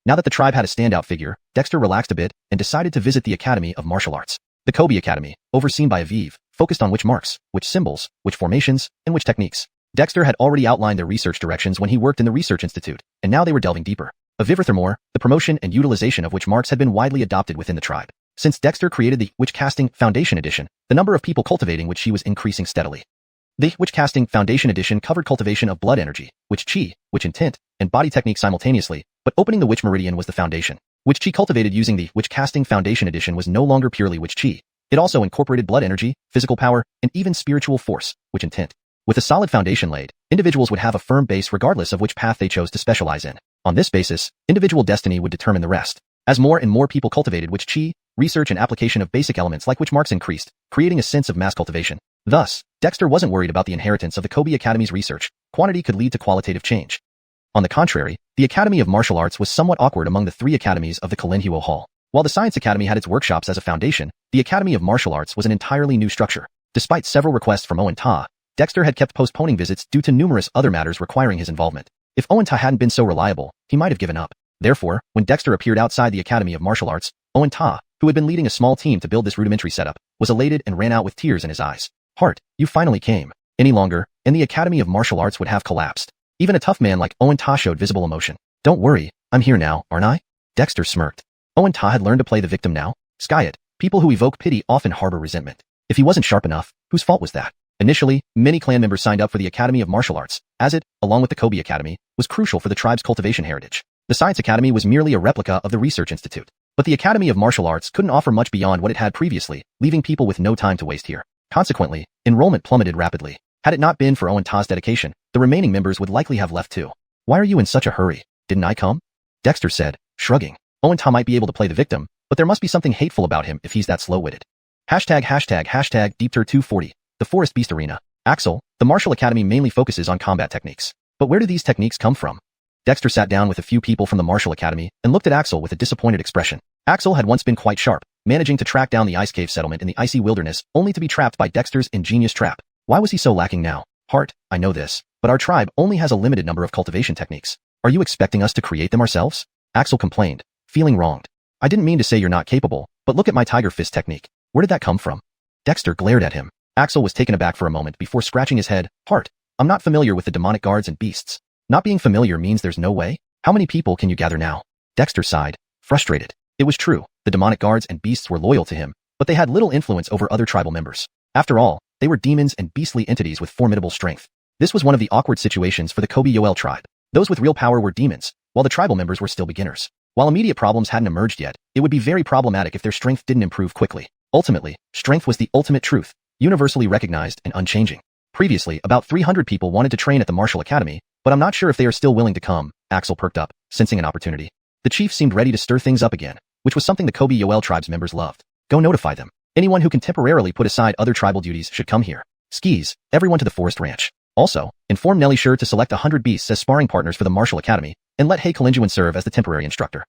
Now that the tribe had a standout figure, Dexter relaxed a bit and decided to visit the Academy of Martial Arts. The Academy, overseen by Aviv, focused on which marks, which symbols, which formations, and which techniques. Dexter had already outlined their research directions when he worked in the Research Institute, and now they were delving deeper. Furthermore, the promotion and utilization of witch marks had been widely adopted within the tribe. Since Dexter created the Witch Casting Foundation Edition, the number of people cultivating witch chi was increasing steadily. The Witch Casting Foundation Edition covered cultivation of blood energy, witch chi, witch intent, and body technique simultaneously, but opening the witch meridian was the foundation. Witch chi cultivated using the Witch Casting Foundation Edition was no longer purely witch chi. It also incorporated blood energy, physical power, and even spiritual force, witch intent. With a solid foundation laid, individuals would have a firm base regardless of which path they chose to specialize in. On this basis, individual destiny would determine the rest. As more and more people cultivated witch chi, research and application of basic elements like witch marks increased, creating a sense of mass cultivation. Thus, Dexter wasn't worried about the inheritance of the Academy's research. Quantity could lead to qualitative change. On the contrary, the Academy of Martial Arts was somewhat awkward among the three academies of the qilins Hall. While the Science Academy had its workshops as a foundation, the Academy of Martial Arts was an entirely new structure. Despite several requests from xuanhuan, Dexter had kept postponing visits due to numerous other matters requiring his involvement. If xuanhuan hadn't been so reliable, he might have given up. Therefore, when Dexter appeared outside the Academy of Martial Arts, xuanhuan, who had been leading a small team to build this rudimentary setup, was elated and ran out with tears in his eyes. Heart, you finally came. Any longer, and the Academy of Martial Arts would have collapsed. Even a tough man like Owen Ta showed visible emotion. Don't worry, I'm here now, aren't I? Dexter smirked. Owen Ta had learned to play the victim now. Sky it. People who evoke pity often harbor resentment. If he wasn't sharp enough, whose fault was that? Initially, many clan members signed up for the Academy of Martial Arts, as it, along with the Kobe Academy, was crucial for the tribe's cultivation heritage. The Science Academy was merely a replica of the Research Institute. But the Academy of Martial Arts couldn't offer much beyond what it had previously, leaving people with no time to waste here. Consequently, enrollment plummeted rapidly. Had it not been for Owen Ta's dedication, the remaining members would likely have left too. Why are you in such a hurry? Didn't I come? Dexter said, shrugging. Owen Ta might be able to play the victim, but there must be something hateful about him if he's that slow-witted. Hashtag Deepter240, the Forest Beast Arena. Axel, the Martial Academy mainly focuses on combat techniques. But where do these techniques come from? Dexter sat down with a few people from the Martial Academy and looked at Axel with a disappointed expression. Axel had once been quite sharp, managing to track down the ice cave settlement in the icy wilderness only to be trapped by Dexter's ingenious trap. Why was he so lacking now? Heart, I know this, but our tribe only has a limited number of cultivation techniques. Are you expecting us to create them ourselves? Axel complained, feeling wronged. I didn't mean to say you're not capable, but look at my tiger fist technique. Where did that come from? Dexter glared at him. Axel was taken aback for a moment before scratching his head. Heart, I'm not familiar with the demonic guards and beasts. Not being familiar means there's no way? How many people can you gather now? Dexter sighed, frustrated. It was true, the demonic guards and beasts were loyal to him, but they had little influence over other tribal members. After all, they were demons and beastly entities with formidable strength. This was one of the awkward situations for the Kobe Yoel tribe. Those with real power were demons, while the tribal members were still beginners. While immediate problems hadn't emerged yet, it would be very problematic if their strength didn't improve quickly. Ultimately, strength was the ultimate truth, universally recognized and unchanging. Previously, about 300 people wanted to train at the Martial Academy, but I'm not sure if they are still willing to come. Axel perked up, sensing an opportunity. The chief seemed ready to stir things up again, which was something the Kobe Yoel tribe's members loved. Go notify them. Anyone who can temporarily put aside other tribal duties should come here. Skis, everyone to the forest ranch. Also, inform Nelly Sure to select 100 beasts as sparring partners for the Martial Academy, and let xiuxian serve as the temporary instructor.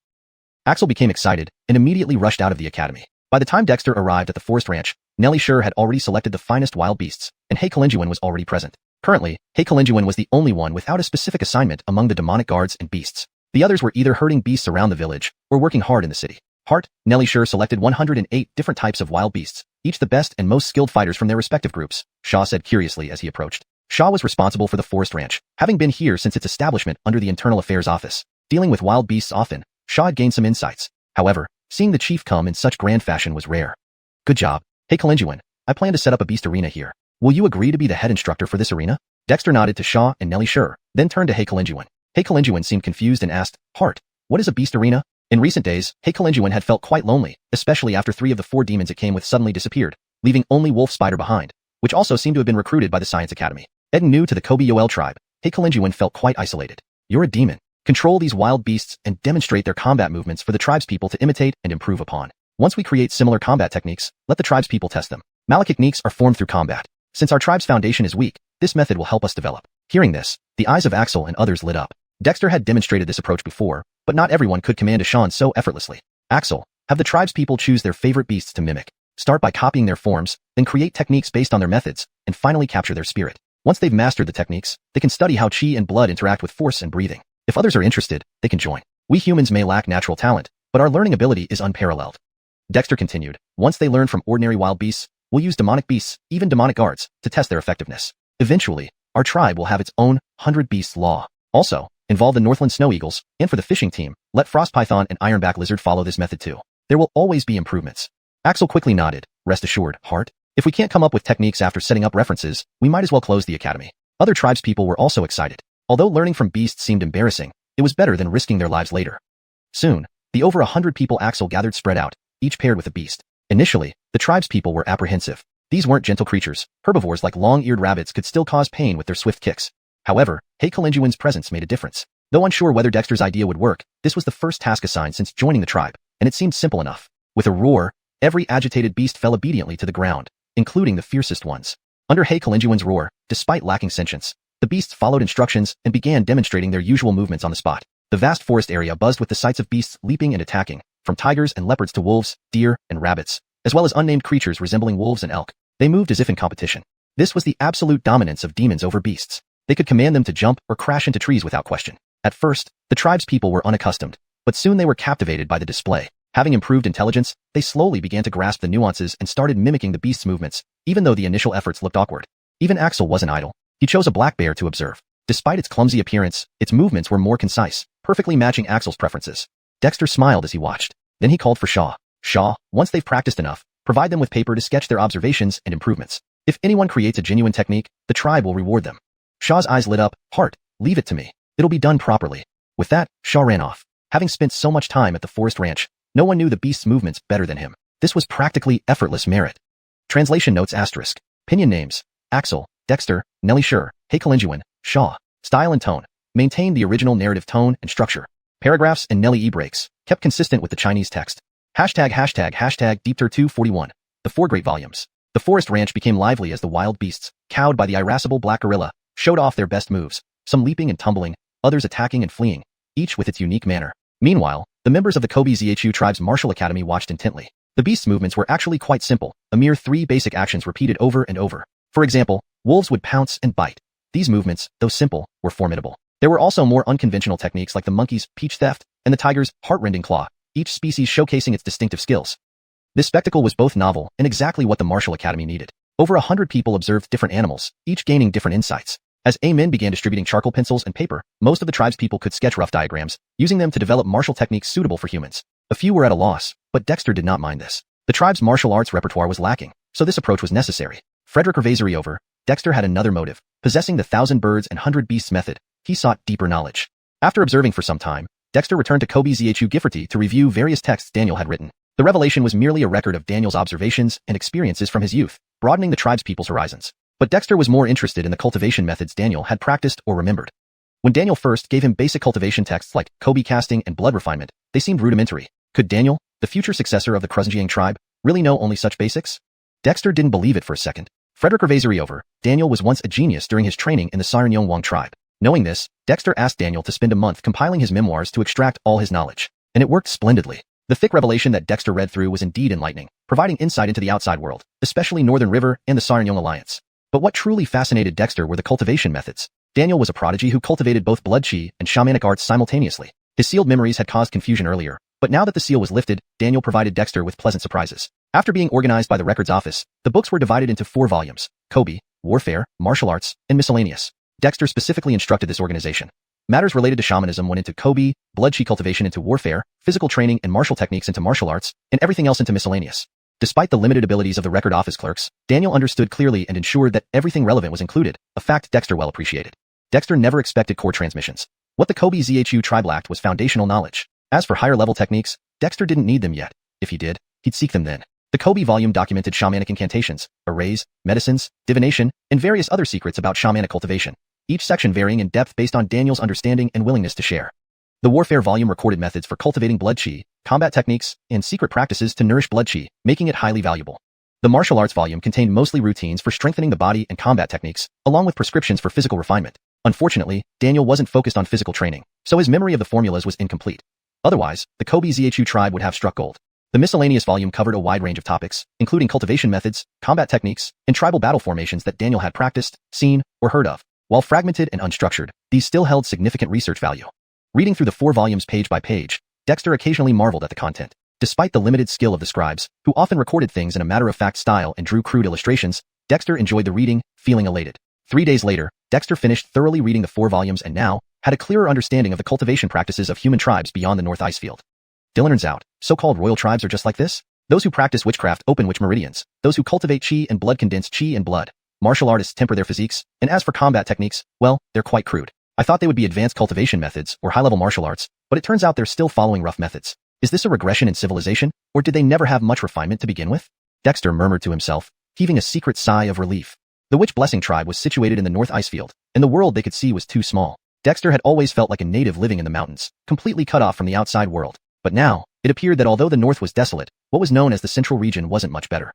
Axel became excited and immediately rushed out of the academy. By the time Dexter arrived at the forest ranch, Nelly Sure had already selected the finest wild beasts, and xiuxian was already present. Currently, xiuxian was the only one without a specific assignment among the demonic guards and beasts. The others were either herding beasts around the village or working hard in the city. Heart, Nelly Sure selected 108 different types of wild beasts, each the best and most skilled fighters from their respective groups, Shaw said curiously as he approached. Shaw was responsible for the forest ranch, having been here since its establishment under the Internal Affairs Office. Dealing with wild beasts often, Shaw had gained some insights. However, seeing the chief come in such grand fashion was rare. Good job. xiuxian, I plan to set up a beast arena here. Will you agree to be the head instructor for this arena? Dexter nodded to Shaw and Nelly Sure, then turned to xiuxian. xiuxian seemed confused and asked, Heart, what is a beast arena? In recent days, xiuxian had felt quite lonely, especially after 3 of the 4 demons it came with suddenly disappeared, leaving only Wolf Spider behind, which also seemed to have been recruited by the Science Academy. New to the Kobe Yoel tribe, xiuxian felt quite isolated. You're a demon. Control these wild beasts and demonstrate their combat movements for the tribespeople to imitate and improve upon. Once we create similar combat techniques, let the tribespeople test them. Malak techniques are formed through combat. Since our tribe's foundation is weak, this method will help us develop. Hearing this, the eyes of Axel and others lit up. Dexter had demonstrated this approach before, but not everyone could command a Shawn so effortlessly. Axel, have the tribespeople choose their favorite beasts to mimic. Start by copying their forms, then create techniques based on their methods, and finally capture their spirit. Once they've mastered the techniques, they can study how chi and blood interact with force and breathing. If others are interested, they can join. We humans may lack natural talent, but our learning ability is unparalleled. Dexter continued, once they learn from ordinary wild beasts, we'll use demonic beasts, even demonic guards, to test their effectiveness. Eventually, our tribe will have its own 100 beasts law. Also, involve the Northland Snow Eagles, and for the fishing team, let Frost Python and Ironback Lizard follow this method too. There will always be improvements. Axel quickly nodded, rest assured, Heart. If we can't come up with techniques after setting up references, we might as well close the academy. Other tribespeople were also excited. Although learning from beasts seemed embarrassing, it was better than risking their lives later. Soon, the over 100 people Axel gathered spread out, each paired with a beast. Initially, the tribespeople were apprehensive. These weren't gentle creatures. Herbivores like long-eared rabbits could still cause pain with their swift kicks. However, xiuxian's presence made a difference. Though unsure whether Dexter's idea would work, this was the first task assigned since joining the tribe, and it seemed simple enough. With a roar, every agitated beast fell obediently to the ground, including the fiercest ones. Under xiuxian's roar, despite lacking sentience, the beasts followed instructions and began demonstrating their usual movements on the spot. The vast forest area buzzed with the sights of beasts leaping and attacking, from tigers and leopards to wolves, deer, and rabbits, as well as unnamed creatures resembling wolves and elk. They moved as if in competition. This was the absolute dominance of demons over beasts. They could command them to jump or crash into trees without question. At first, the tribespeople were unaccustomed, but soon they were captivated by the display. Having improved intelligence, they slowly began to grasp the nuances and started mimicking the beast's movements, even though the initial efforts looked awkward. Even Axel wasn't idle. He chose a black bear to observe. Despite its clumsy appearance, its movements were more concise, perfectly matching Axel's preferences. Dexter smiled as he watched. Then he called for Shaw. Shaw, once they've practiced enough, provide them with paper to sketch their observations and improvements. If anyone creates a genuine technique, the tribe will reward them. Shaw's eyes lit up. Heart, leave it to me. It'll be done properly. With that, Shaw ran off. Having spent so much time at the forest ranch, no one knew the beast's movements better than him. This was practically effortless merit. Translation notes asterisk. Pinyin names. Axel, Dexter, Nellie Sure, xuanhuan, Shaw. Style and tone. Maintained the original narrative tone and structure. Paragraphs and Nellie e-breaks. Kept consistent with the Chinese text. Hashtag Deepter 241. The 4 great volumes. The forest ranch became lively as the wild beasts, cowed by the irascible black gorilla, showed off their best moves, some leaping and tumbling, others attacking and fleeing, each with its unique manner. Meanwhile, the members of the Kobe Zhu tribe's martial academy watched intently. The beast's movements were actually quite simple, a mere 3 basic actions repeated over and over. For example, wolves would pounce and bite. These movements, though simple, were formidable. There were also more unconventional techniques like the monkey's peach theft and the tiger's heart-rending claw, each species showcasing its distinctive skills. This spectacle was both novel and exactly what the martial academy needed. Over 100 people observed different animals, each gaining different insights. As men began distributing charcoal pencils and paper, most of the tribe's people could sketch rough diagrams, using them to develop martial techniques suitable for humans. A few were at a loss, but Dexter did not mind this. The tribe's martial arts repertoire was lacking, so this approach was necessary. Frederick Revasery over, Dexter had another motive. Possessing the 1,000 birds and 100 beasts method, he sought deeper knowledge. After observing for some time, Dexter returned to Kobe Zhu Gifforty to review various texts Daniel had written. The revelation was merely a record of Daniel's observations and experiences from his youth, broadening the tribe's people's horizons. But Dexter was more interested in the cultivation methods Daniel had practiced or remembered. When Daniel first gave him basic cultivation texts like Kobe casting and blood refinement, they seemed rudimentary. Could Daniel, the future successor of the Xuanhuan tribe, really know only such basics? Dexter didn't believe it for a second. Frederick Revasery over, Daniel was once a genius during his training in the xiuxian tribe. Knowing this, Dexter asked Daniel to spend a month compiling his memoirs to extract all his knowledge. And it worked splendidly. The thick revelation that Dexter read through was indeed enlightening, providing insight into the outside world, especially Northern River and the Xiuxian Alliance. But what truly fascinated Dexter were the cultivation methods. Daniel was a prodigy who cultivated both blood qi and shamanic arts simultaneously. His sealed memories had caused confusion earlier, but now that the seal was lifted, Daniel provided Dexter with pleasant surprises. After being organized by the records office, the books were divided into 4 volumes: Kobe, Warfare, Martial Arts, and Miscellaneous. Dexter specifically instructed this organization. Matters related to shamanism went into Kobe, blood qi cultivation into Warfare, physical training and martial techniques into Martial Arts, and everything else into Miscellaneous. Despite the limited abilities of the record office clerks, Daniel understood clearly and ensured that everything relevant was included, a fact Dexter well appreciated. Dexter never expected core transmissions. What the Kobe Zhu tribe lacked was foundational knowledge. As for higher-level techniques, Dexter didn't need them yet. If he did, he'd seek them then. The Kobe volume documented shamanic incantations, arrays, medicines, divination, and various other secrets about shamanic cultivation, each section varying in depth based on Daniel's understanding and willingness to share. The Warfare volume recorded methods for cultivating blood qi, combat techniques, and secret practices to nourish blood qi, making it highly valuable. The Martial Arts volume contained mostly routines for strengthening the body and combat techniques, along with prescriptions for physical refinement. Unfortunately, Daniel wasn't focused on physical training, so his memory of the formulas was incomplete. Otherwise, the Kobe Zhu tribe would have struck gold. The Miscellaneous volume covered a wide range of topics, including cultivation methods, combat techniques, and tribal battle formations that Daniel had practiced, seen, or heard of. While fragmented and unstructured, these still held significant research value. Reading through the 4 volumes page by page, Dexter occasionally marveled at the content. Despite the limited skill of the scribes, who often recorded things in a matter-of-fact style and drew crude illustrations, Dexter enjoyed the reading, feeling elated. 3 days later, Dexter finished thoroughly reading the 4 volumes and now had a clearer understanding of the cultivation practices of human tribes beyond the North Icefield. Dylan's out. So-called royal tribes are just like this? Those who practice witchcraft open witch meridians. Those who cultivate qi and blood condense qi and blood. Martial artists temper their physiques, and as for combat techniques, well, they're quite crude. I thought they would be advanced cultivation methods or high-level martial arts, but it turns out they're still following rough methods. Is this a regression in civilization, or did they never have much refinement to begin with? Dexter murmured to himself, heaving a secret sigh of relief. The Witch Blessing tribe was situated in the North Icefield, and the world they could see was too small. Dexter had always felt like a native living in the mountains, completely cut off from the outside world. But now, it appeared that although the North was desolate, what was known as the Central region wasn't much better.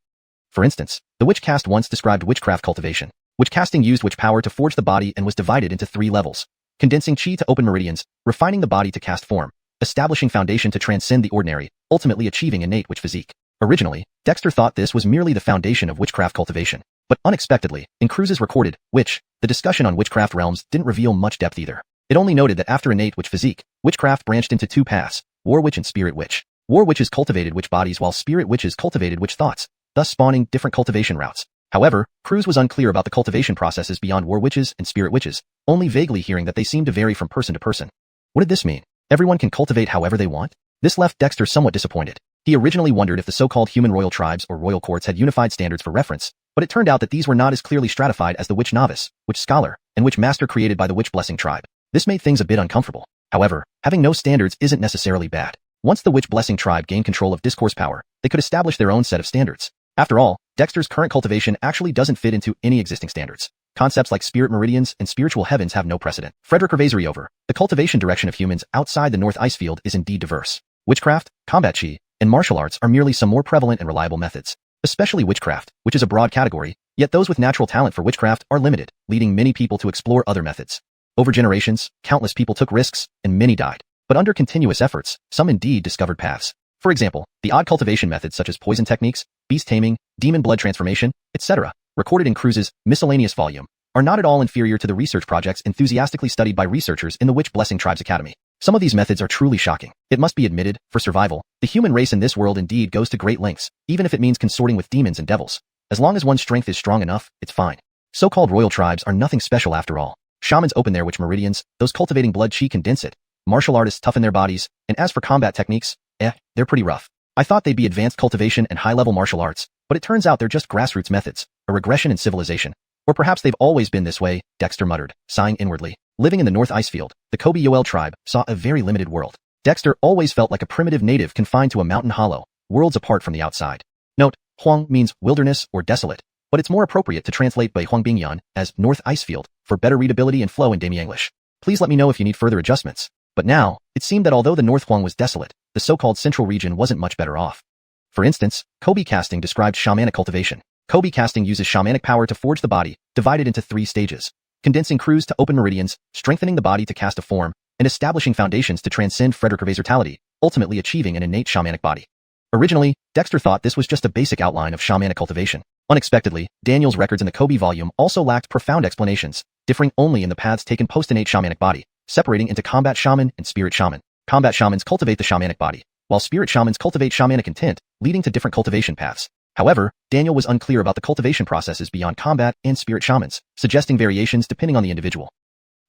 For instance, the witch caste once described witchcraft cultivation. Witch casting used witch power to forge the body and was divided into 3 levels. Condensing qi to open meridians, refining the body to cast form, establishing foundation to transcend the ordinary, ultimately achieving innate witch physique. Originally, Dexter thought this was merely the foundation of witchcraft cultivation. But unexpectedly, in Croods' recorded Witch, the discussion on witchcraft realms didn't reveal much depth either. It only noted that after innate witch physique, witchcraft branched into 2 paths, war witch and spirit witch. War witches cultivated witch bodies while spirit witches cultivated witch thoughts, thus spawning different cultivation routes. However, Croods was unclear about the cultivation processes beyond war witches and spirit witches, only vaguely hearing that they seemed to vary from person to person. What did this mean? Everyone can cultivate however they want? This left Dexter somewhat disappointed. He originally wondered if the so-called human royal tribes or royal courts had unified standards for reference, but it turned out that these were not as clearly stratified as the witch novice, witch scholar, and witch master created by the witch blessing tribe. This made things a bit uncomfortable. However, having no standards isn't necessarily bad. Once the witch blessing tribe gained control of discourse power, they could establish their own set of standards. After all, Dexter's current cultivation actually doesn't fit into any existing standards. Concepts like spirit meridians and spiritual heavens have no precedent. Frederick Ravasery over, the cultivation direction of humans outside the North Icefield is indeed diverse. Witchcraft, combat chi, and martial arts are merely some more prevalent and reliable methods. Especially witchcraft, which is a broad category, yet those with natural talent for witchcraft are limited, leading many people to explore other methods. Over generations, countless people took risks, and many died. But under continuous efforts, some indeed discovered paths. For example, the odd cultivation methods such as poison techniques, beast taming, demon blood transformation, etc., recorded in Croods' miscellaneous volume, are not at all inferior to the research projects enthusiastically studied by researchers in the Witch Blessing Tribes Academy. Some of these methods are truly shocking. It must be admitted, for survival, the human race in this world indeed goes to great lengths, even if it means consorting with demons and devils. As long as one's strength is strong enough, it's fine. So-called royal tribes are nothing special after all. Shamans open their witch meridians, those cultivating blood chi condense it. Martial artists toughen their bodies, and as for combat techniques, they're pretty rough. I thought they'd be advanced cultivation and high-level martial arts, but it turns out they're just grassroots methods, a regression in civilization. Or perhaps they've always been this way, Dexter muttered, sighing inwardly. Living in the North Icefield, the Kobe-Yoel tribe saw a very limited world. Dexter always felt like a primitive native confined to a mountain hollow, worlds apart from the outside. Note, Huang means wilderness or desolate, but it's more appropriate to translate by Huangbingyan as North Icefield for better readability and flow in Demi English. Please let me know if you need further adjustments. But now, it seemed that although the North Huang was desolate, the so-called central region wasn't much better off. For instance, Kobe casting described shamanic cultivation. Kobe casting uses shamanic power to forge the body, divided into 3 stages. Condensing Croods to open meridians, strengthening the body to cast a form, and establishing foundations to transcend Frederick Ravasertality, ultimately achieving an innate shamanic body. Originally, Dexter thought this was just a basic outline of shamanic cultivation. Unexpectedly, Daniel's records in the Kobe volume also lacked profound explanations, differing only in the paths taken post-innate shamanic body, separating into combat shaman and spirit shaman. Combat shamans cultivate the shamanic body, while spirit shamans cultivate shamanic intent, leading to different cultivation paths. However, Daniel was unclear about the cultivation processes beyond combat and spirit shamans, suggesting variations depending on the individual.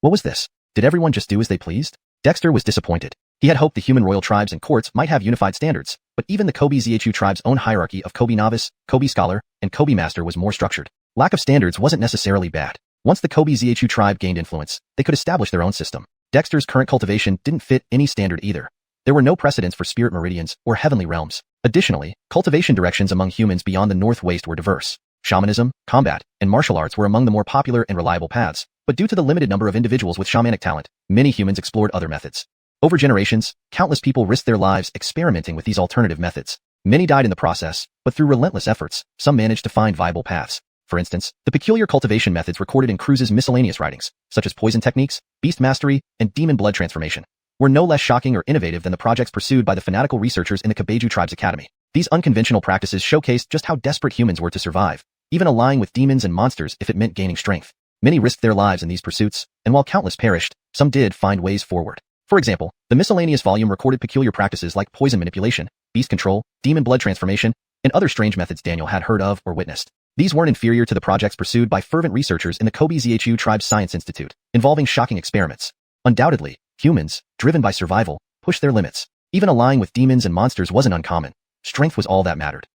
What was this? Did everyone just do as they pleased? Dexter was disappointed. He had hoped the human royal tribes and courts might have unified standards, but even the Kobe Xuanhuan tribe's own hierarchy of Kobe novice, Kobe scholar, and Kobe master was more structured. Lack of standards wasn't necessarily bad. Once the Kobe Xuanhuan tribe gained influence, they could establish their own system. Dexter's current cultivation didn't fit any standard either. There were no precedents for spirit meridians or heavenly realms. Additionally, cultivation directions among humans beyond the North Waste were diverse. Shamanism, combat, and martial arts were among the more popular and reliable paths, but due to the limited number of individuals with shamanic talent, many humans explored other methods. Over generations, countless people risked their lives experimenting with these alternative methods. Many died in the process, but through relentless efforts, some managed to find viable paths. For instance, the peculiar cultivation methods recorded in Croods' miscellaneous writings, such as poison techniques, beast mastery, and demon blood transformation, were no less shocking or innovative than the projects pursued by the fanatical researchers in the Kabeju Tribes Academy. These unconventional practices showcased just how desperate humans were to survive, even allying with demons and monsters if it meant gaining strength. Many risked their lives in these pursuits, and while countless perished, some did find ways forward. For example, the miscellaneous volume recorded peculiar practices like poison manipulation, beast control, demon blood transformation, and other strange methods Daniel had heard of or witnessed. These weren't inferior to the projects pursued by fervent researchers in the Kobe Xuanhuan Tribe Science Institute, involving shocking experiments. Undoubtedly, humans, driven by survival, pushed their limits. Even allying with demons and monsters wasn't uncommon. Strength was all that mattered.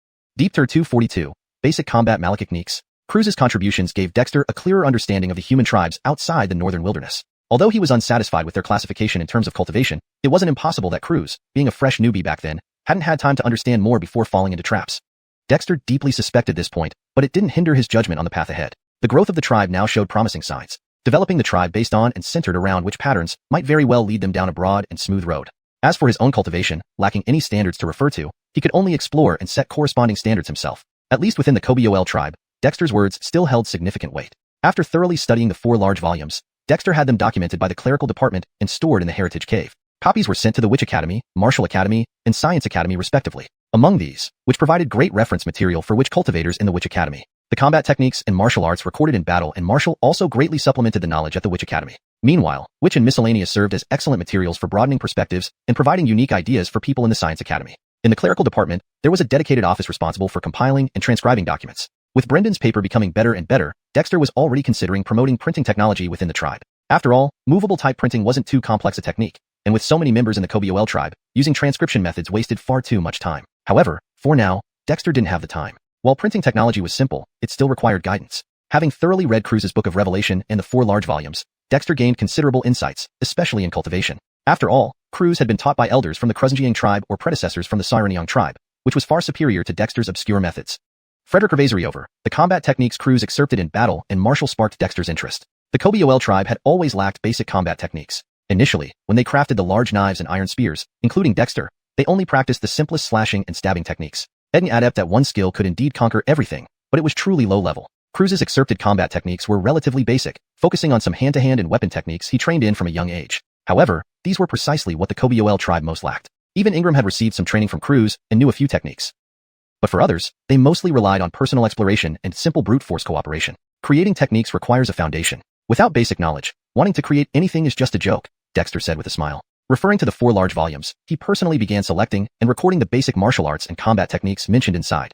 Deepter 242, Basic Combat Malachtechniques. Croods' contributions gave Dexter a clearer understanding of the human tribes outside the northern wilderness. Although he was unsatisfied with their classification in terms of cultivation, it wasn't impossible that Croods, being a fresh newbie back then, hadn't had time to understand more before falling into traps. Dexter deeply suspected this point, but it didn't hinder his judgment on the path ahead. The growth of the tribe now showed promising signs. Developing the tribe based on and centered around which patterns might very well lead them down a broad and smooth road. As for his own cultivation, lacking any standards to refer to, he could only explore and set corresponding standards himself. At least within the Kobe-Yoel tribe, Dexter's words still held significant weight. After thoroughly studying the 4 large volumes, Dexter had them documented by the clerical department and stored in the Heritage Cave. Copies were sent to the Witch Academy, Martial Academy, and Science Academy respectively. Among these, which provided great reference material for witch cultivators in the Witch Academy. The combat techniques and martial arts recorded in battle and martial also greatly supplemented the knowledge at the Witch Academy. Meanwhile, Witch and Miscellaneous served as excellent materials for broadening perspectives and providing unique ideas for people in the Science Academy. In the clerical department, there was a dedicated office responsible for compiling and transcribing documents. With Brendan's paper becoming better and better, Dexter was already considering promoting printing technology within the tribe. After all, movable type printing wasn't too complex a technique, and with so many members in the Kobiol tribe, using transcription methods wasted far too much time. However, for now, Dexter didn't have the time. While printing technology was simple, it still required guidance. Having thoroughly read Croods' Book of Revelation and the 4 large volumes, Dexter gained considerable insights, especially in cultivation. After all, Croods had been taught by elders from the Xuanhuan tribe or predecessors from the Xiuxian tribe, which was far superior to Dexter's obscure methods. Frederick over, the combat techniques Croods exerted in battle and martial sparked Dexter's interest. The Kobiol tribe had always lacked basic combat techniques. Initially, when they crafted the large knives and iron spears, including Dexter, they only practiced the simplest slashing and stabbing techniques. An adept at one skill could indeed conquer everything, but it was truly low level. Croods' exerted combat techniques were relatively basic, focusing on some hand-to-hand and weapon techniques he trained in from a young age. However, these were precisely what the Kobiol tribe most lacked. Even Ingram had received some training from Croods and knew a few techniques. But for others, they mostly relied on personal exploration and simple brute force cooperation. Creating techniques requires a foundation. Without basic knowledge, wanting to create anything is just a joke, Dexter said with a smile. Referring to the 4 large volumes, he personally began selecting and recording the basic martial arts and combat techniques mentioned inside.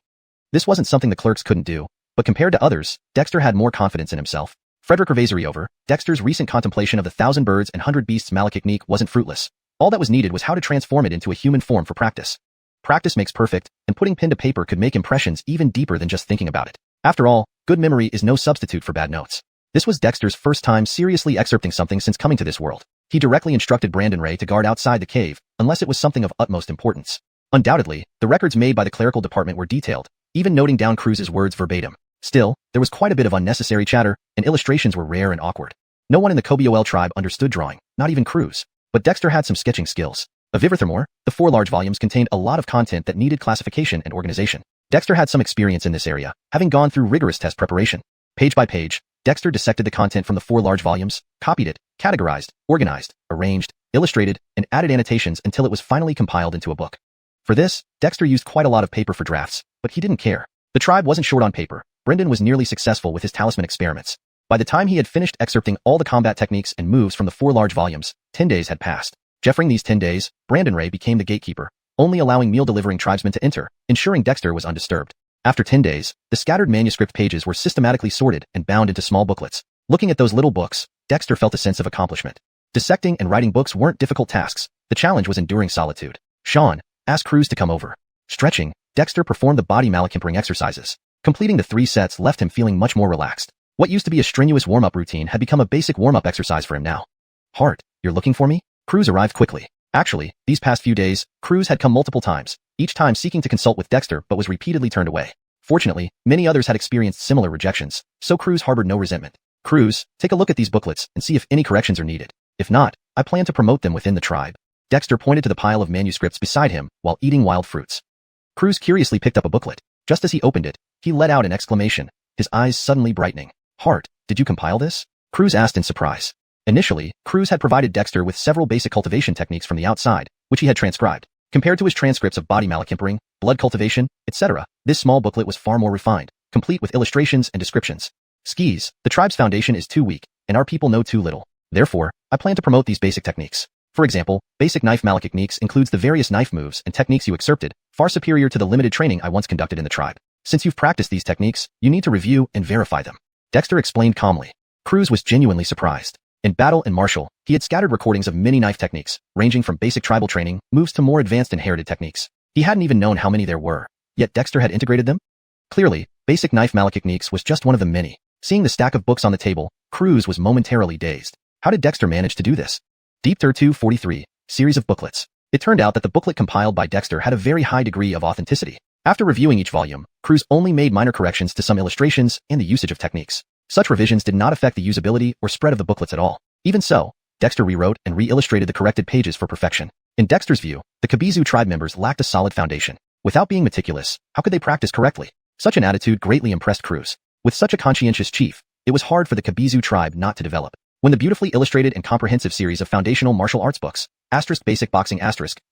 This wasn't something the clerks couldn't do, but compared to others, Dexter had more confidence in himself. Frederick over, Dexter's recent contemplation of the 1,000 birds and 100 beasts malachtechnique wasn't fruitless. All that was needed was how to transform it into a human form for practice. Practice makes perfect, and putting pen to paper could make impressions even deeper than just thinking about it. After all, good memory is no substitute for bad notes. This was Dexter's first time seriously excerpting something since coming to this world. He directly instructed Brandon Ray to guard outside the cave, unless it was something of utmost importance. Undoubtedly, the records made by the clerical department were detailed, even noting down Croods' words verbatim. Still, there was quite a bit of unnecessary chatter, and illustrations were rare and awkward. No one in the Kobiol tribe understood drawing, not even Croods. But Dexter had some sketching skills. Furthermore, the 4 large volumes contained a lot of content that needed classification and organization. Dexter had some experience in this area, having gone through rigorous test preparation. Page by page, Dexter dissected the content from the 4 large volumes, copied it, categorized, organized, arranged, illustrated, and added annotations until it was finally compiled into a book. For this, Dexter used quite a lot of paper for drafts, but he didn't care. The tribe wasn't short on paper. Brendan was nearly successful with his talisman experiments. By the time he had finished excerpting all the combat techniques and moves from the 4 large volumes, 10 days had passed. During these 10 days, Brandon Ray became the gatekeeper, only allowing meal-delivering tribesmen to enter, ensuring Dexter was undisturbed. After 10 days, the scattered manuscript pages were systematically sorted and bound into small booklets. Looking at those little books, Dexter felt a sense of accomplishment. Dissecting and writing books weren't difficult tasks. The challenge was enduring solitude. Sean asked Croods to come over. Stretching, Dexter performed the body malachimpering exercises. Completing the 3 sets left him feeling much more relaxed. What used to be a strenuous warm-up routine had become a basic warm-up exercise for him now. Hart, you're looking for me? Croods arrived quickly. Actually, these past few days, Croods had come multiple times, each time seeking to consult with Dexter but was repeatedly turned away. Fortunately, many others had experienced similar rejections, so Croods harbored no resentment. Croods, take a look at these booklets and see if any corrections are needed. If not, I plan to promote them within the tribe. Dexter pointed to the pile of manuscripts beside him while eating wild fruits. Croods curiously picked up a booklet. Just as he opened it, he let out an exclamation, his eyes suddenly brightening. Hart, did you compile this? Croods asked in surprise. Initially, Croods had provided Dexter with several basic cultivation techniques from the outside, which he had transcribed. Compared to his transcripts of body malachimpering, blood cultivation, etc., this small booklet was far more refined, complete with illustrations and descriptions. Skis, the tribe's foundation is too weak, and our people know too little. Therefore, I plan to promote these basic techniques. For example, basic knife malachtechniques includes the various knife moves and techniques you excerpted, far superior to the limited training I once conducted in the tribe. Since you've practiced these techniques, you need to review and verify them. Dexter explained calmly. Croods was genuinely surprised. In battle and martial, he had scattered recordings of many knife techniques, ranging from basic tribal training, moves to more advanced inherited techniques. He hadn't even known how many there were, yet Dexter had integrated them? Clearly, basic knife malachtechniques was just one of the many. Seeing the stack of books on the table, Croods was momentarily dazed. How did Dexter manage to do this? Deep 243, series of booklets. It turned out that the booklet compiled by Dexter had a very high degree of authenticity. After reviewing each volume, Croods only made minor corrections to some illustrations and the usage of techniques. Such revisions did not affect the usability or spread of the booklets at all. Even so, Dexter rewrote and re-illustrated the corrected pages for perfection. In Dexter's view, the Kabizu tribe members lacked a solid foundation. Without being meticulous, how could they practice correctly? Such an attitude greatly impressed Croods. With such a conscientious chief, it was hard for the Kabizu tribe not to develop. When the beautifully illustrated and comprehensive series of foundational martial arts books, basic boxing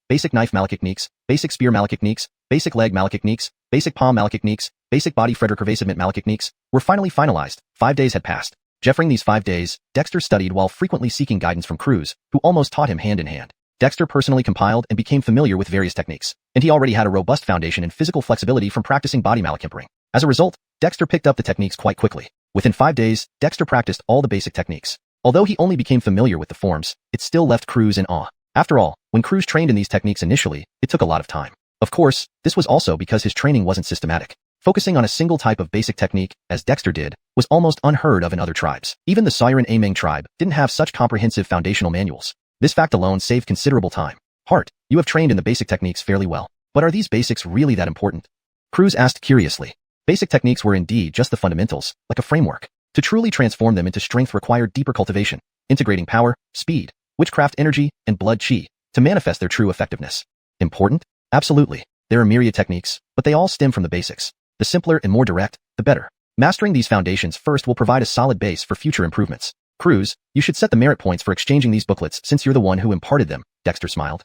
basic knife malachtechniques, basic spear malachtechniques, basic leg malachtechniques, basic palm malachtechniques, basic body Frederick malachtechniques, were finally finalized, 5 days had passed. During these 5 days, Dexter studied while frequently seeking guidance from Croods, who almost taught him hand in hand. Dexter personally compiled and became familiar with various techniques, and he already had a robust foundation in physical flexibility from practicing body malachimpering. As a result, Dexter picked up the techniques quite quickly. Within 5 days, Dexter practiced all the basic techniques. Although he only became familiar with the forms, it still left Croods in awe. After all, when Croods trained in these techniques initially, it took a lot of time. Of course, this was also because his training wasn't systematic. Focusing on a single type of basic technique, as Dexter did, was almost unheard of in other tribes. Even the Xiuxian Ameng tribe didn't have such comprehensive foundational manuals. This fact alone saved considerable time. Hart, you have trained in the basic techniques fairly well, but are these basics really that important? Croods asked curiously. Basic techniques were indeed just the fundamentals, like a framework. To truly transform them into strength required deeper cultivation, integrating power, speed, witchcraft energy, and blood qi to manifest their true effectiveness. Important? Absolutely. There are myriad techniques, but they all stem from the basics. The simpler and more direct, the better. Mastering these foundations first will provide a solid base for future improvements. Croods, you should set the merit points for exchanging these booklets since you're the one who imparted them, Dexter smiled.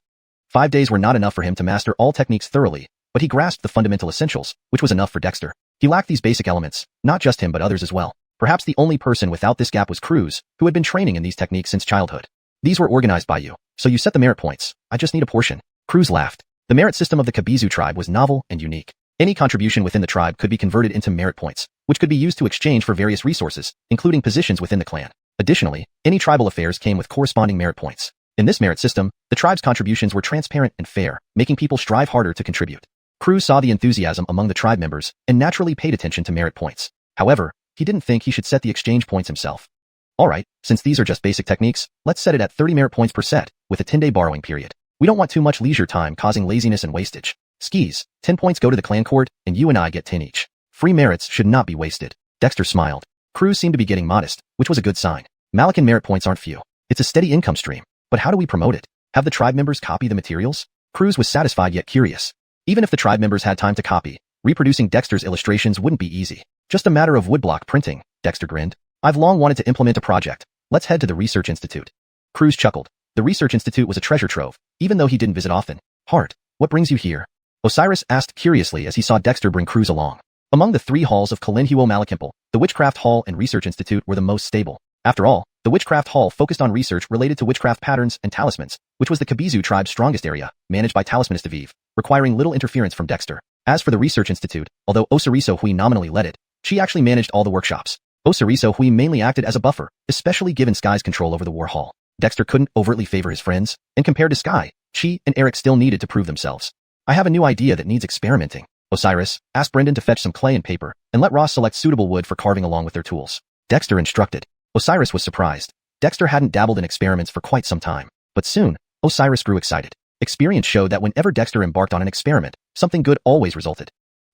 5 days were not enough for him to master all techniques thoroughly, but he grasped the fundamental essentials, which was enough for Dexter. He lacked these basic elements, not just him but others as well. Perhaps the only person without this gap was Croods, who had been training in these techniques since childhood. These were organized by you, so you set the merit points. I just need a portion. Croods laughed. The merit system of the Kabizu tribe was novel and unique. Any contribution within the tribe could be converted into merit points, which could be used to exchange for various resources, including positions within the clan. Additionally, any tribal affairs came with corresponding merit points. In this merit system, the tribe's contributions were transparent and fair, making people strive harder to contribute. Croods saw the enthusiasm among the tribe members and naturally paid attention to merit points. However, he didn't think he should set the exchange points himself. Alright, since these are just basic techniques, let's set it at 30 merit points per set, with a 10-day borrowing period. We don't want too much leisure time causing laziness and wastage. Skis, 10 points go to the clan court, and you and I get 10 each. Free merits should not be wasted. Dexter smiled. Croods seemed to be getting modest, which was a good sign. Malachian merit points aren't few. It's a steady income stream. But how do we promote it? Have the tribe members copy the materials? Croods was satisfied yet curious. Even if the tribe members had time to copy, reproducing Dexter's illustrations wouldn't be easy. Just a matter of woodblock printing, Dexter grinned. I've long wanted to implement a project. Let's head to the Research Institute. Croods chuckled. The Research Institute was a treasure trove, even though he didn't visit often. Hart, what brings you here? Osiris asked curiously as he saw Dexter bring Croods along. Among the 3 halls of Xuanhuan Malachimple, the Witchcraft Hall and Research Institute were the most stable. After all, the Witchcraft Hall focused on research related to witchcraft patterns and talismans, which was the Kabizu tribe's strongest area, managed by Talismanist Aviv, requiring little interference from Dexter. As for the Research Institute, although Osiriso Hui nominally led it, she actually managed all the workshops. Osiriso Hui mainly acted as a buffer, especially given Sky's control over the War Hall. Dexter couldn't overtly favor his friends, and compared to Sky, Chi and Eric still needed to prove themselves. I have a new idea that needs experimenting. Osiris asked Brendan to fetch some clay and paper, and let Ross select suitable wood for carving along with their tools. Dexter instructed. Osiris was surprised. Dexter hadn't dabbled in experiments for quite some time. But soon, Osiris grew excited. Experience showed that whenever Dexter embarked on an experiment, something good always resulted.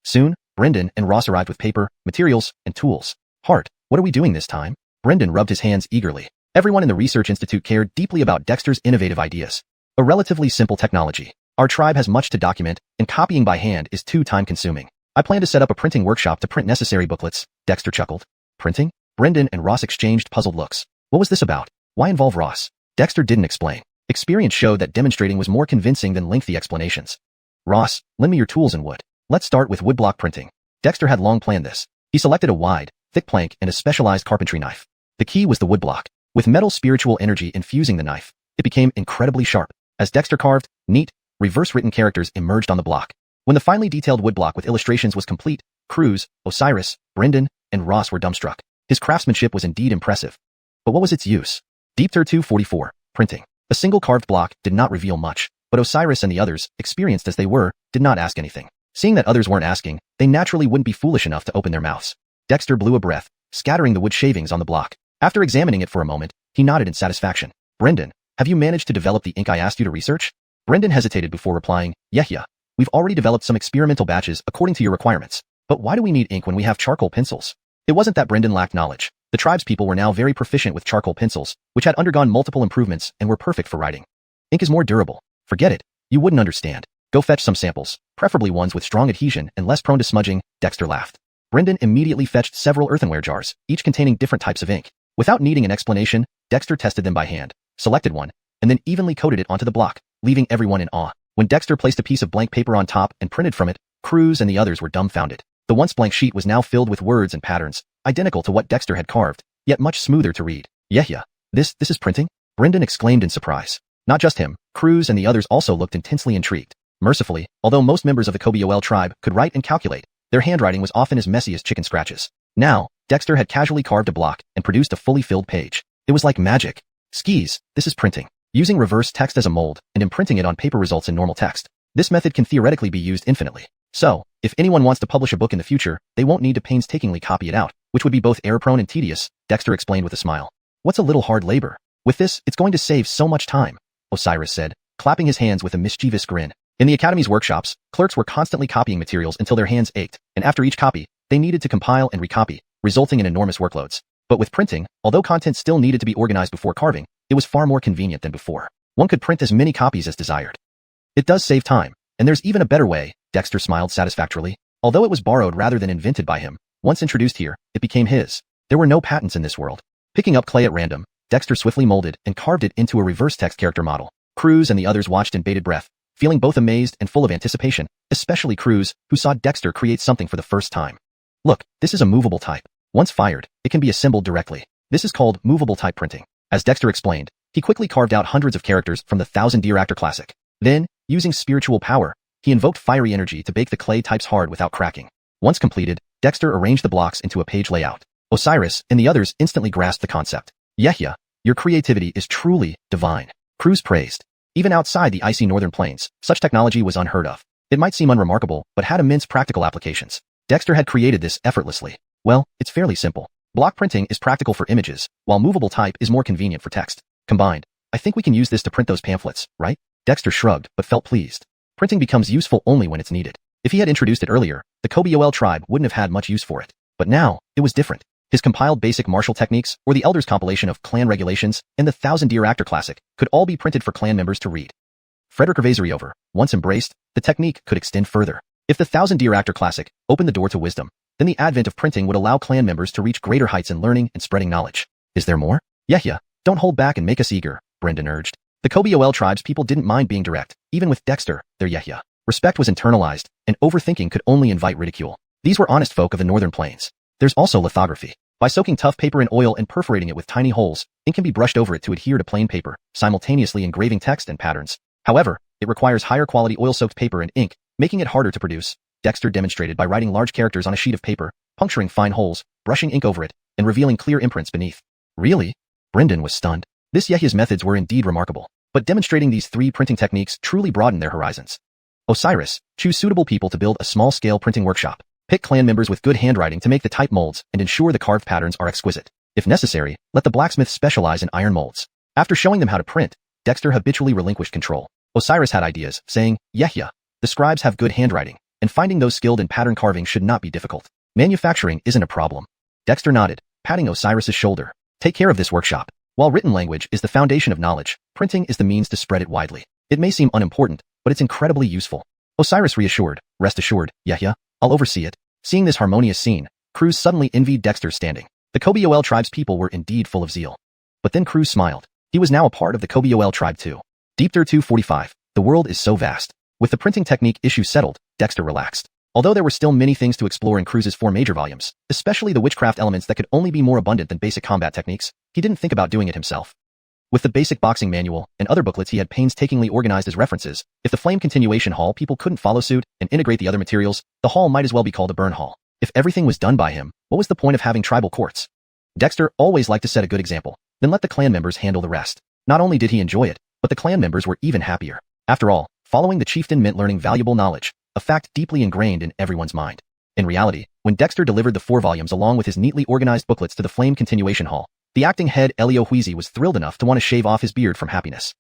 Soon, Brendan and Ross arrived with paper, materials, and tools. Hart, what are we doing this time? Brendan rubbed his hands eagerly. Everyone in the Research Institute cared deeply about Dexter's innovative ideas. A relatively simple technology. Our tribe has much to document, and copying by hand is too time-consuming. I plan to set up a printing workshop to print necessary booklets. Dexter chuckled. Printing? Brendan and Ross exchanged puzzled looks. What was this about? Why involve Ross? Dexter didn't explain. Experience showed that demonstrating was more convincing than lengthy explanations. Ross, lend me your tools and wood. Let's start with woodblock printing. Dexter had long planned this. He selected a wide, thick plank and a specialized carpentry knife. The key was the woodblock. With metal spiritual energy infusing the knife, it became incredibly sharp. As Dexter carved, neat, reverse-written characters emerged on the block. When the finely detailed woodblock with illustrations was complete, Croods, Osiris, Brendan, and Ross were dumbstruck. His craftsmanship was indeed impressive. But what was its use? Deepter 244, printing. A single carved block did not reveal much, but Osiris and the others, experienced as they were, did not ask anything. Seeing that others weren't asking, they naturally wouldn't be foolish enough to open their mouths. Dexter blew a breath, scattering the wood shavings on the block. After examining it for a moment, he nodded in satisfaction. Brendan, have you managed to develop the ink I asked you to research? Brendan hesitated before replying, yeah. We've already developed some experimental batches according to your requirements. But why do we need ink when we have charcoal pencils? It wasn't that Brendan lacked knowledge. The tribespeople were now very proficient with charcoal pencils, which had undergone multiple improvements and were perfect for writing. Ink is more durable. Forget it. You wouldn't understand. Go fetch some samples, preferably ones with strong adhesion and less prone to smudging, Dexter laughed. Brendan immediately fetched several earthenware jars, each containing different types of ink. Without needing an explanation, Dexter tested them by hand, selected one, and then evenly coated it onto the block, leaving everyone in awe. When Dexter placed a piece of blank paper on top and printed from it, Croods and the others were dumbfounded. The once blank sheet was now filled with words and patterns, identical to what Dexter had carved, yet much smoother to read. Yeah. This is printing? Brendan exclaimed in surprise. Not just him, Croods and the others also looked intensely intrigued. Mercifully, although most members of the Kobiol tribe could write and calculate, their handwriting was often as messy as chicken scratches. Now, Dexter had casually carved a block and produced a fully filled page. It was like magic. Skis, this is printing. Using reverse text as a mold and imprinting it on paper results in normal text. This method can theoretically be used infinitely. So, if anyone wants to publish a book in the future, they won't need to painstakingly copy it out, which would be both error-prone and tedious, Dexter explained with a smile. What's a little hard labor? With this, it's going to save so much time, Osiris said, clapping his hands with a mischievous grin. In the Academy's workshops, clerks were constantly copying materials until their hands ached, and after each copy, they needed to compile and recopy, resulting in enormous workloads. But with printing, although content still needed to be organized before carving, it was far more convenient than before. One could print as many copies as desired. It does save time, and there's even a better way, Dexter smiled satisfactorily. Although it was borrowed rather than invented by him, once introduced here, it became his. There were no patents in this world. Picking up clay at random, Dexter swiftly molded and carved it into a reverse text character model. Croods and the others watched in bated breath, feeling both amazed and full of anticipation, especially Croods, who saw Dexter create something for the first time. Look, this is a movable type. Once fired, it can be assembled directly. This is called movable type printing. As Dexter explained, he quickly carved out hundreds of characters from the Thousand Year Actor classic. Then, using spiritual power, he invoked fiery energy to bake the clay types hard without cracking. Once completed, Dexter arranged the blocks into a page layout. Osiris and the others instantly grasped the concept. Yehia, your creativity is truly divine. Croods praised. Even outside the icy northern plains, such technology was unheard of. It might seem unremarkable, but had immense practical applications. Dexter had created this effortlessly. Well, it's fairly simple. Block printing is practical for images, while movable type is more convenient for text. Combined, I think we can use this to print those pamphlets, right? Dexter shrugged, but felt pleased. Printing becomes useful only when it's needed. If he had introduced it earlier, the Kobiol tribe wouldn't have had much use for it. But now, it was different. His compiled basic martial techniques, or the Elders' compilation of clan regulations, and the Thousand Year Actor classic, could all be printed for clan members to read. Frederick Ervaseriover, once embraced, the technique could extend further. If the Thousand Year Actor classic opened the door to wisdom, then the advent of printing would allow clan members to reach greater heights in learning and spreading knowledge. Is there more? Yehia, don't hold back and make us eager, Brendan urged. The Kobiol tribe's people didn't mind being direct, even with Dexter, their Yehia. Respect was internalized, and overthinking could only invite ridicule. These were honest folk of the northern plains. There's also lithography. By soaking tough paper in oil and perforating it with tiny holes, ink can be brushed over it to adhere to plain paper, simultaneously engraving text and patterns. However, it requires higher quality oil-soaked paper and ink, making it harder to produce. Dexter demonstrated by writing large characters on a sheet of paper, puncturing fine holes, brushing ink over it, and revealing clear imprints beneath. Really? Brendan was stunned. This Yehia's methods were indeed remarkable, but demonstrating these three printing techniques truly broadened their horizons. Osiris, choose suitable people to build a small-scale printing workshop. Pick clan members with good handwriting to make the type molds and ensure the carved patterns are exquisite. If necessary, let the blacksmith specialize in iron molds. After showing them how to print, Dexter habitually relinquished control. Osiris had ideas, saying, Yehia, the scribes have good handwriting, and finding those skilled in pattern carving should not be difficult. Manufacturing isn't a problem. Dexter nodded, patting Osiris's shoulder. Take care of this workshop. While written language is the foundation of knowledge, printing is the means to spread it widely. It may seem unimportant, but it's incredibly useful. Osiris reassured, rest assured, Yehia, I'll oversee it. Seeing this harmonious scene, Croods suddenly envied Dexter's standing. The Kobiol tribe's people were indeed full of zeal. But then Croods smiled. He was now a part of the Kobiol tribe too. Deepter 245. The world is so vast. With the printing technique issue settled, Dexter relaxed. Although there were still many things to explore in Croods' 4 major volumes, especially the witchcraft elements that could only be more abundant than basic combat techniques, he didn't think about doing it himself. With the basic boxing manual and other booklets he had painstakingly organized as references, if the Flame Continuation Hall people couldn't follow suit and integrate the other materials, the hall might as well be called a burn hall. If everything was done by him, what was the point of having tribal courts? Dexter always liked to set a good example, then let the clan members handle the rest. Not only did he enjoy it, but the clan members were even happier. After all, following the chieftain meant learning valuable knowledge, a fact deeply ingrained in everyone's mind. In reality, when Dexter delivered the 4 volumes along with his neatly organized booklets to the Flame Continuation Hall, the acting head Elio Huizi was thrilled enough to want to shave off his beard from happiness.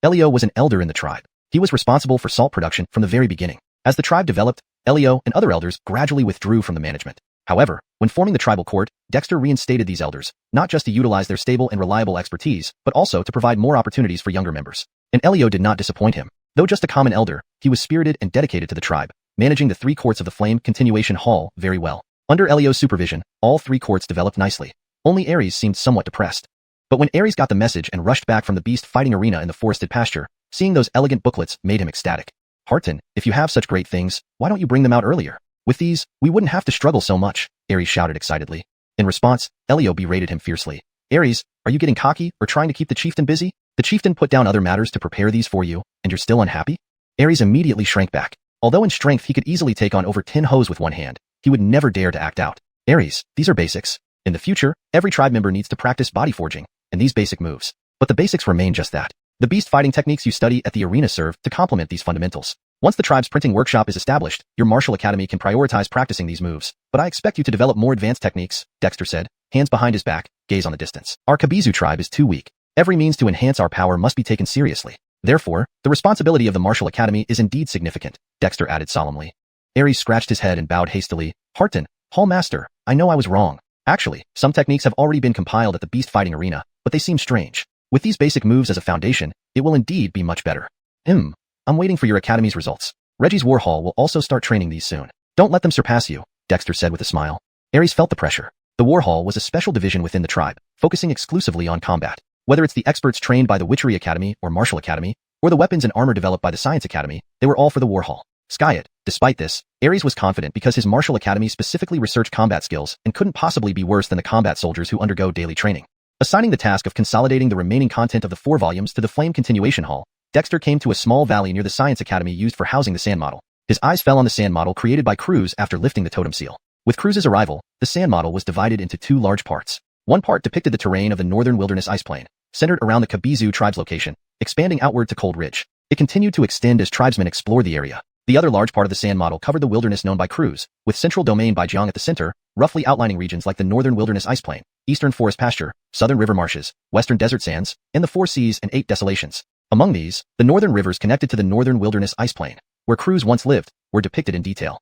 Elio was an elder in the tribe. He was responsible for salt production from the very beginning. As the tribe developed, Elio and other elders gradually withdrew from the management. However, when forming the tribal court, Dexter reinstated these elders, not just to utilize their stable and reliable expertise, but also to provide more opportunities for younger members. And Elio did not disappoint him. Though just a common elder, he was spirited and dedicated to the tribe, managing the 3 courts of the Flame Continuation Hall very well. Under Elio's supervision, all 3 courts developed nicely. Only Ares seemed somewhat depressed. But when Ares got the message and rushed back from the beast fighting arena in the forested pasture, seeing those elegant booklets made him ecstatic. Harton, if you have such great things, why don't you bring them out earlier? With these, we wouldn't have to struggle so much, Ares shouted excitedly. In response, Elio berated him fiercely. Ares, are you getting cocky or trying to keep the chieftain busy? The chieftain put down other matters to prepare these for you, and you're still unhappy? Ares immediately shrank back. Although in strength he could easily take on over 10 hoes with one hand, he would never dare to act out. Ares, these are basics. In the future, every tribe member needs to practice body forging, and these basic moves. But the basics remain just that. The beast fighting techniques you study at the arena serve to complement these fundamentals. Once the tribe's printing workshop is established, your martial academy can prioritize practicing these moves. But I expect you to develop more advanced techniques, Dexter said, hands behind his back, gaze on the distance. Our Kabizu tribe is too weak. Every means to enhance our power must be taken seriously. Therefore, the responsibility of the martial academy is indeed significant, Dexter added solemnly. Ares scratched his head and bowed hastily. Harton, Hall Master, I know I was wrong. Actually, some techniques have already been compiled at the beast fighting arena, but they seem strange. With these basic moves as a foundation, it will indeed be much better. I'm waiting for your academy's results. Reggie's War Hall will also start training these soon. Don't let them surpass you, Dexter said with a smile. Ares felt the pressure. The War Hall was a special division within the tribe, focusing exclusively on combat. Whether it's the experts trained by the Witchery Academy or Martial Academy, or the weapons and armor developed by the Science Academy, they were all for the War Hall. Skyet. Despite this, Ares was confident because his Martial Academy specifically researched combat skills and couldn't possibly be worse than the combat soldiers who undergo daily training. Assigning the task of consolidating the remaining content of the 4 volumes to the Flame Continuation Hall, Dexter came to a small valley near the Science Academy used for housing the sand model. His eyes fell on the sand model created by Croods after lifting the totem seal. With Croods' arrival, the sand model was divided into 2 large parts. One part depicted the terrain of the northern wilderness ice plain, centered around the Kabizu tribe's location, expanding outward to Cold Ridge. It continued to extend as tribesmen explored the area. The other large part of the sand model covered the wilderness known by Croods, with central domain by Jiang at the center, roughly outlining regions like the northern wilderness ice plain, eastern forest pasture, southern river marshes, western desert sands, and the 4 seas and 8 desolations. Among these, the northern rivers connected to the northern wilderness ice plain, where Croods once lived, were depicted in detail.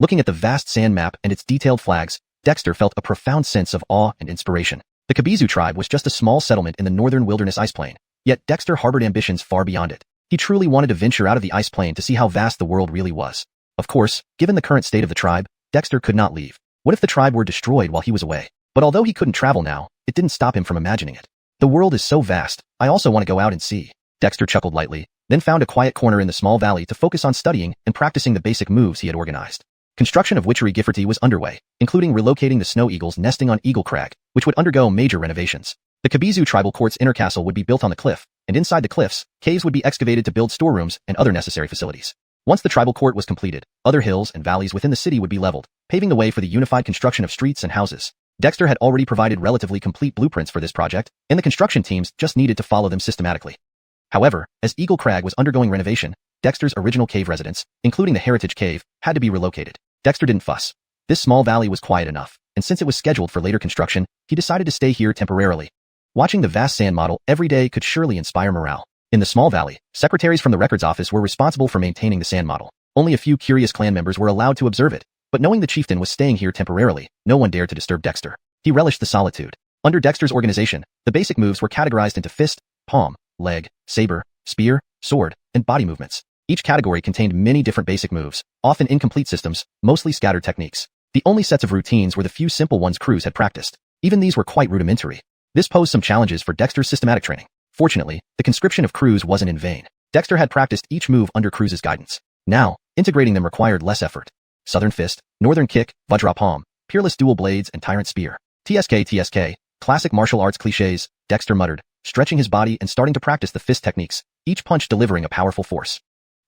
Looking at the vast sand map and its detailed flags, Dexter felt a profound sense of awe and inspiration. The Kabizu tribe was just a small settlement in the northern wilderness ice plain, yet Dexter harbored ambitions far beyond it. He truly wanted to venture out of the ice plain to see how vast the world really was. Of course, given the current state of the tribe, Dexter could not leave. What if the tribe were destroyed while he was away? But although he couldn't travel now, it didn't stop him from imagining it. The world is so vast, I also want to go out and see. Dexter chuckled lightly, then found a quiet corner in the small valley to focus on studying and practicing the basic moves he had organized. Construction of Witchery Gifferty was underway, including relocating the snow eagles nesting on Eagle Crag, which would undergo major renovations. The Kabizu tribal court's inner castle would be built on the cliff, and inside the cliffs, caves would be excavated to build storerooms and other necessary facilities. Once the tribal court was completed, other hills and valleys within the city would be leveled, paving the way for the unified construction of streets and houses. Dexter had already provided relatively complete blueprints for this project, and the construction teams just needed to follow them systematically. However, as Eagle Crag was undergoing renovation, Dexter's original cave residence, including the Heritage Cave, had to be relocated. Dexter didn't fuss. This small valley was quiet enough, and since it was scheduled for later construction, he decided to stay here temporarily. Watching the vast sand model every day could surely inspire morale. In the small valley, secretaries from the records office were responsible for maintaining the sand model. Only a few curious clan members were allowed to observe it, but knowing the chieftain was staying here temporarily, no one dared to disturb Dexter. He relished the solitude. Under Dexter's organization, the basic moves were categorized into fist, palm, leg, saber, spear, sword, and body movements. Each category contained many different basic moves, often incomplete systems, mostly scattered techniques. The only sets of routines were the few simple ones Croods had practiced. Even these were quite rudimentary. This posed some challenges for Dexter's systematic training. Fortunately, the conscription of Croods wasn't in vain. Dexter had practiced each move under Croods' guidance. Now, integrating them required less effort. Southern Fist, Northern Kick, Vajra Palm, Peerless Dual Blades, and Tyrant Spear. TSK, classic martial arts cliches, Dexter muttered, stretching his body and starting to practice the fist techniques, each punch delivering a powerful force.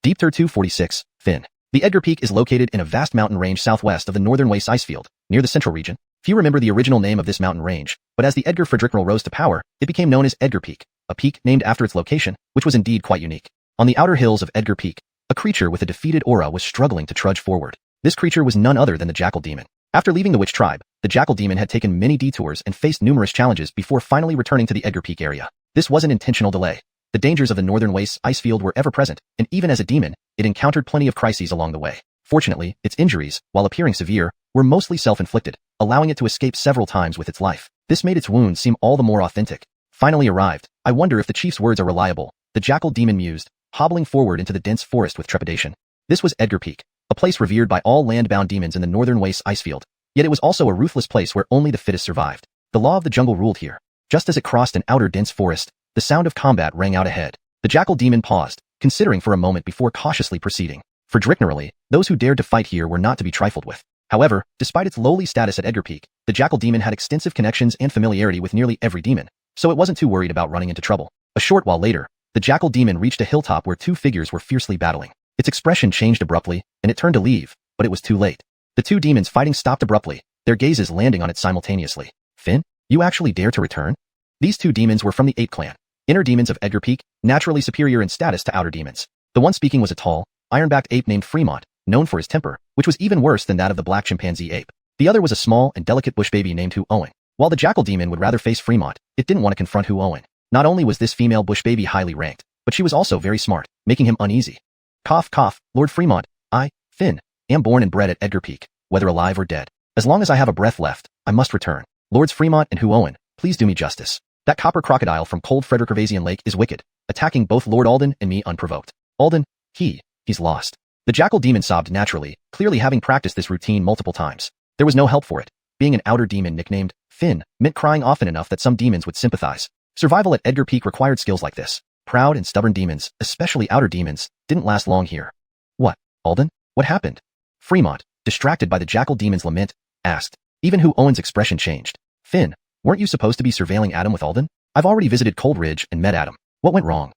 Deep Tier 246, Finn. The Edgar Peak is located in a vast mountain range southwest of the Northern Waste Icefield, near the central region. Few remember the original name of this mountain range, but as the Edgar Frederickmal rose to power, it became known as Edgar Peak, a peak named after its location, which was indeed quite unique. On the outer hills of Edgar Peak, a creature with a defeated aura was struggling to trudge forward. This creature was none other than the Jackal Demon. After leaving the Witch tribe, the Jackal Demon had taken many detours and faced numerous challenges before finally returning to the Edgar Peak area. This was an intentional delay. The dangers of the Northern Wastes Icefield were ever present, and even as a demon, it encountered plenty of crises along the way. Fortunately, its injuries, while appearing severe, were mostly self-inflicted, allowing it to escape several times with its life. This made its wounds seem all the more authentic. Finally arrived, I wonder if the chief's words are reliable, the Jackal Demon mused, hobbling forward into the dense forest with trepidation. This was Edgar Peak, a place revered by all land-bound demons in the Northern Wastes Icefield. Yet it was also a ruthless place where only the fittest survived. The law of the jungle ruled here. Just as it crossed an outer dense forest, the sound of combat rang out ahead. The Jackal Demon paused, considering for a moment before cautiously proceeding. For Dricknerally, those who dared to fight here were not to be trifled with. However, despite its lowly status at Edgar Peak, the Jackal Demon had extensive connections and familiarity with nearly every demon, so it wasn't too worried about running into trouble. A short while later, the jackal demon reached a hilltop where two figures were fiercely battling. Its expression changed abruptly, and it turned to leave, but it was too late. The two demons fighting stopped abruptly, their gazes landing on it simultaneously. Finn, you actually dare to return? These two demons were from the ape clan, inner demons of Edgar Peak, naturally superior in status to outer demons. The one speaking was a tall, iron-backed ape named Fremont, known for his temper, which was even worse than that of the black chimpanzee ape. The other was a small and delicate bush baby named xuanhuan. While the jackal demon would rather face Fremont, it didn't want to confront xuanhuan. Not only was this female bush baby highly ranked, but she was also very smart, making him uneasy. Cough, cough, Lord Fremont, I, Finn, am born and bred at Edgar Peak, whether alive or dead. As long as I have a breath left, I must return. Lords Fremont and xuanhuan, please do me justice. That copper crocodile from cold Frederick-Gervasian Lake is wicked, attacking both Lord Alden and me unprovoked. Alden, he's lost. The jackal demon sobbed naturally, clearly having practiced this routine multiple times. There was no help for it. Being an outer demon nicknamed Finn meant crying often enough that some demons would sympathize. Survival at Edgar Peak required skills like this. Proud and stubborn demons, especially outer demons, didn't last long here. What, Alden? What happened? Fremont, distracted by the jackal demon's lament, asked. Even xuanhuan's expression changed. Finn, weren't you supposed to be surveilling Adam with Alden? I've already visited Cold Ridge and met Adam. What went wrong?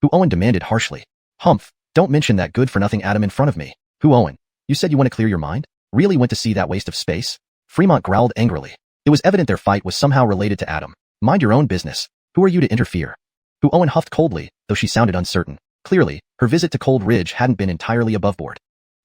Xuanhuan demanded harshly. Humph, don't mention that good-for-nothing Adam in front of me. Xuanhuan, you said you want to clear your mind? Really went to see that waste of space? Fremont growled angrily. It was evident their fight was somehow related to Adam. Mind your own business. Who are you to interfere? Xuanhuan huffed coldly, though she sounded uncertain. Clearly, her visit to Cold Ridge hadn't been entirely above board.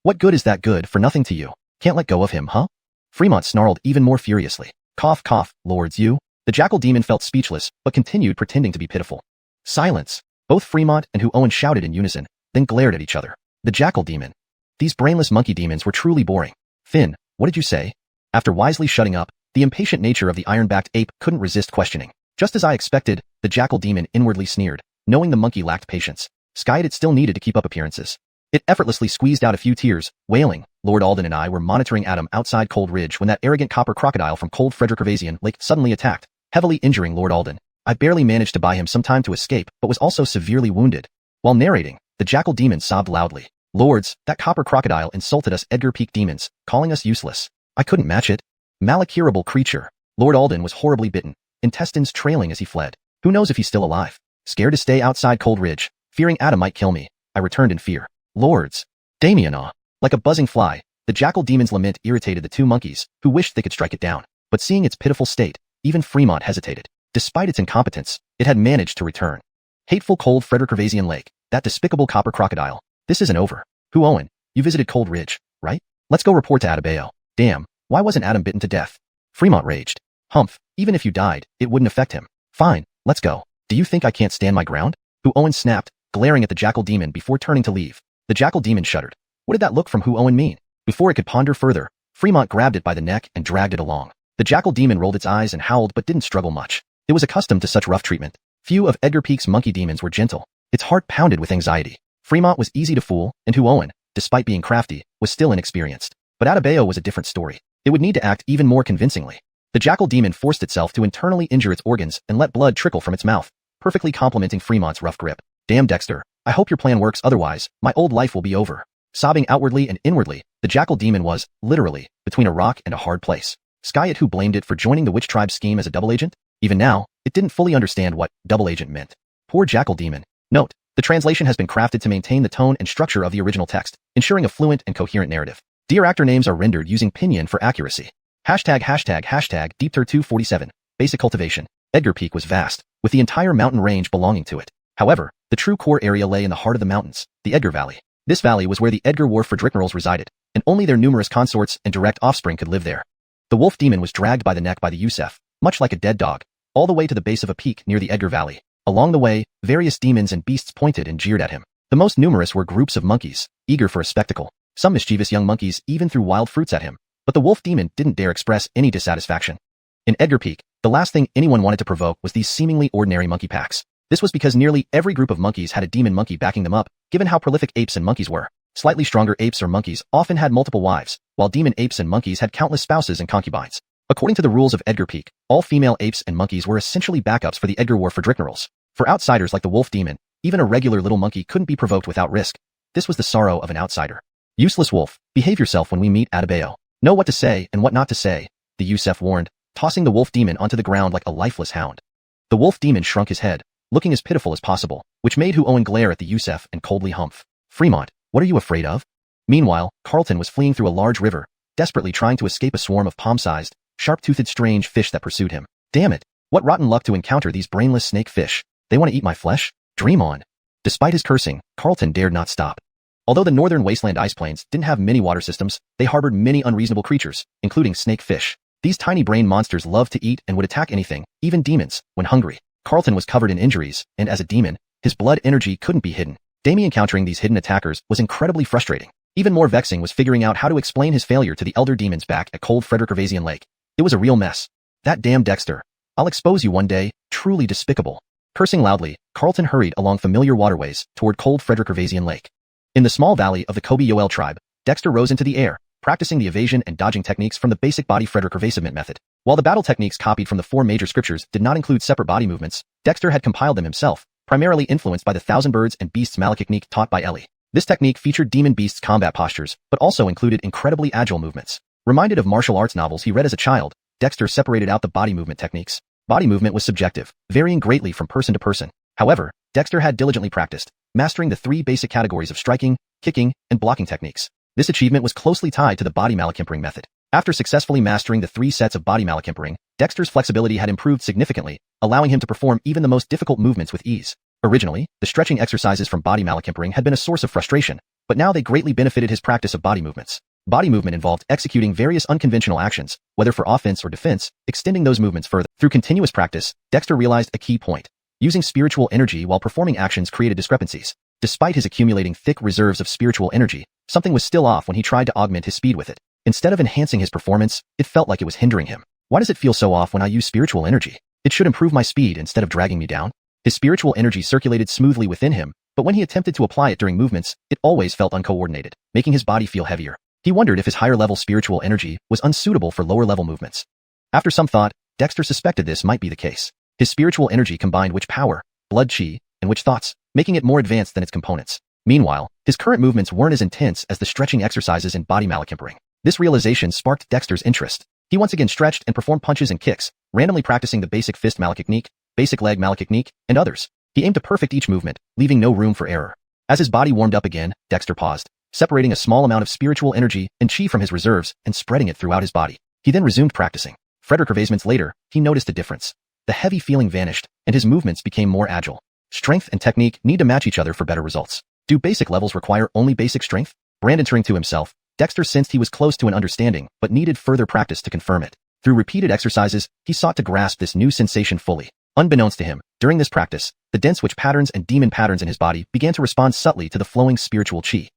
What good is that good for nothing to you? Can't let go of him, huh? Fremont snarled even more furiously. Cough, cough, lords, you. The jackal demon felt speechless, but continued pretending to be pitiful. Silence. Both Fremont and xuanhuan shouted in unison, then glared at each other. The jackal demon. These brainless monkey demons were truly boring. Finn, what did you say? After wisely shutting up, the impatient nature of the iron-backed ape couldn't resist questioning. Just as I expected, the jackal demon inwardly sneered, knowing the monkey lacked patience. Skied it still needed to keep up appearances. It effortlessly squeezed out a few tears, wailing. Lord Alden and I were monitoring Adam outside Cold Ridge when that arrogant copper crocodile from cold Frederick-Gervasian Lake suddenly attacked, heavily injuring Lord Alden. I barely managed to buy him some time to escape, but was also severely wounded. While narrating, the jackal demon sobbed loudly. Lords, that copper crocodile insulted us Edgar Peak demons, calling us useless. I couldn't match it. Malacurable creature. Lord Alden was horribly bitten, intestines trailing as he fled. Who knows if he's still alive? Scared to stay outside Cold Ridge, fearing Adam might kill me, I returned in fear. Lords. Damien aw. Like a buzzing fly, the jackal demon's lament irritated the two monkeys, who wished they could strike it down. But seeing its pitiful state, even Fremont hesitated. Despite its incompetence, it had managed to return. Hateful cold Frederick-Gervasian Lake, that despicable copper crocodile. This isn't over. Xuanhuan, you visited Cold Ridge, right? Let's go report to Adebayo. Damn, why wasn't Adam bitten to death? Fremont raged. Humph, even if you died, it wouldn't affect him. Fine, let's go. Do you think I can't stand my ground? Xuanhuan snapped, glaring at the jackal demon before turning to leave. The jackal demon shuddered. What did that look from xuanhuan mean? Before it could ponder further, Fremont grabbed it by the neck and dragged it along. The jackal demon rolled its eyes and howled but didn't struggle much. It was accustomed to such rough treatment. Few of Edgar Peak's monkey demons were gentle. Its heart pounded with anxiety. Fremont was easy to fool, and xuanhuan, despite being crafty, was still inexperienced. But Adebayo was a different story. It would need to act even more convincingly. The jackal demon forced itself to internally injure its organs and let blood trickle from its mouth, perfectly complementing Fremont's rough grip. Damn, Dexter, I hope your plan works, otherwise, my old life will be over. Sobbing outwardly and inwardly, the jackal demon was, literally, between a rock and a hard place. Skyet, who blamed it for joining the witch tribe's scheme as a double agent? Even now, it didn't fully understand what double agent meant. Poor jackal demon. Note, the translation has been crafted to maintain the tone and structure of the original text, ensuring a fluent and coherent narrative. Dear actor names are rendered using pinyin for accuracy. Hashtag DeepTer247. Basic cultivation. Edgar Peak was vast, with the entire mountain range belonging to it. However, the true core area lay in the heart of the mountains, the Edgar Valley. This valley was where the Edgar War Fredricknerals resided, and only their numerous consorts and direct offspring could live there. The wolf demon was dragged by the neck by the Yusef, much like a dead dog, all the way to the base of a peak near the Edgar Valley. Along the way, various demons and beasts pointed and jeered at him. The most numerous were groups of monkeys, eager for a spectacle. Some mischievous young monkeys even threw wild fruits at him, but the wolf demon didn't dare express any dissatisfaction. In Edgar Peak, the last thing anyone wanted to provoke was these seemingly ordinary monkey packs. This was because nearly every group of monkeys had a demon monkey backing them up, given how prolific apes and monkeys were. Slightly stronger apes or monkeys often had multiple wives, while demon apes and monkeys had countless spouses and concubines. According to the rules of Edgar Peak, all female apes and monkeys were essentially backups for the Edgar War Fredricknerals. For outsiders like the wolf demon, even a regular little monkey couldn't be provoked without risk. This was the sorrow of an outsider. Useless wolf, behave yourself when we meet Adebayo. Know what to say and what not to say, the Yusef warned, tossing the wolf demon onto the ground like a lifeless hound. The wolf demon shrunk his head, looking as pitiful as possible, which made xuanhuan glare at the Yusef and coldly humph. Fremont, what are you afraid of? Meanwhile, Carlton was fleeing through a large river, desperately trying to escape a swarm of palm-sized, sharp-toothed strange fish that pursued him. Damn it! What rotten luck to encounter these brainless snake fish. They want to eat my flesh? Dream on. Despite his cursing, Carlton dared not stop. Although the northern wasteland ice plains didn't have many water systems, they harbored many unreasonable creatures, including snake fish. These tiny brain monsters loved to eat and would attack anything, even demons, when hungry. Carlton was covered in injuries, and as a demon, his blood energy couldn't be hidden. Encountering these hidden attackers was incredibly frustrating. Even more vexing was figuring out how to explain his failure to the elder demons back at cold Frederick-Gervasian Lake. It was a real mess. That damn Dexter. I'll expose you one day, truly despicable. Cursing loudly, Carlton hurried along familiar waterways toward cold Frederick-Gervasian Lake. In the small valley of the Kobe-Yoel tribe, Dexter rose into the air, practicing the evasion and dodging techniques from the basic body Frederick-Gervasian method. While the battle techniques copied from the 4 major scriptures did not include separate body movements, Dexter had compiled them himself, primarily influenced by the Thousand Birds and Beasts Malak technique taught by Ellie. This technique featured demon beasts' combat postures, but also included incredibly agile movements. Reminded of martial arts novels he read as a child, Dexter separated out the body movement techniques. Body movement was subjective, varying greatly from person to person. However, Dexter had diligently practiced, mastering the 3 basic categories of striking, kicking, and blocking techniques. This achievement was closely tied to the body malachimpering method. After successfully mastering the 3 sets of body malachimpering, Dexter's flexibility had improved significantly, allowing him to perform even the most difficult movements with ease. Originally, the stretching exercises from body malachimpering had been a source of frustration, but now they greatly benefited his practice of body movements. Body movement involved executing various unconventional actions, whether for offense or defense, extending those movements further. Through continuous practice, Dexter realized a key point. Using spiritual energy while performing actions created discrepancies. Despite his accumulating thick reserves of spiritual energy, something was still off when he tried to augment his speed with it. Instead of enhancing his performance, it felt like it was hindering him. Why does it feel so off when I use spiritual energy? It should improve my speed instead of dragging me down. His spiritual energy circulated smoothly within him, but when he attempted to apply it during movements, it always felt uncoordinated, making his body feel heavier. He wondered if his higher-level spiritual energy was unsuitable for lower-level movements. After some thought, Dexter suspected this might be the case. His spiritual energy combined witch power, blood chi, and witch thoughts, making it more advanced than its components. Meanwhile, his current movements weren't as intense as the stretching exercises in body malachimpering. This realization sparked Dexter's interest. He once again stretched and performed punches and kicks, randomly practicing the basic fist malak technique, basic leg malak technique, and others. He aimed to perfect each movement, leaving no room for error. As his body warmed up again, Dexter paused, separating a small amount of spiritual energy and chi from his reserves and spreading it throughout his body. He then resumed practicing. Frederick-Gervasian later, he noticed a difference. The heavy feeling vanished, and his movements became more agile. Strength and technique need to match each other for better results. Do basic levels require only basic strength? Turned to himself, Dexter sensed he was close to an understanding, but needed further practice to confirm it. Through repeated exercises, he sought to grasp this new sensation fully. Unbeknownst to him, during this practice, the dense witch patterns and demon patterns in his body began to respond subtly to the flowing spiritual chi.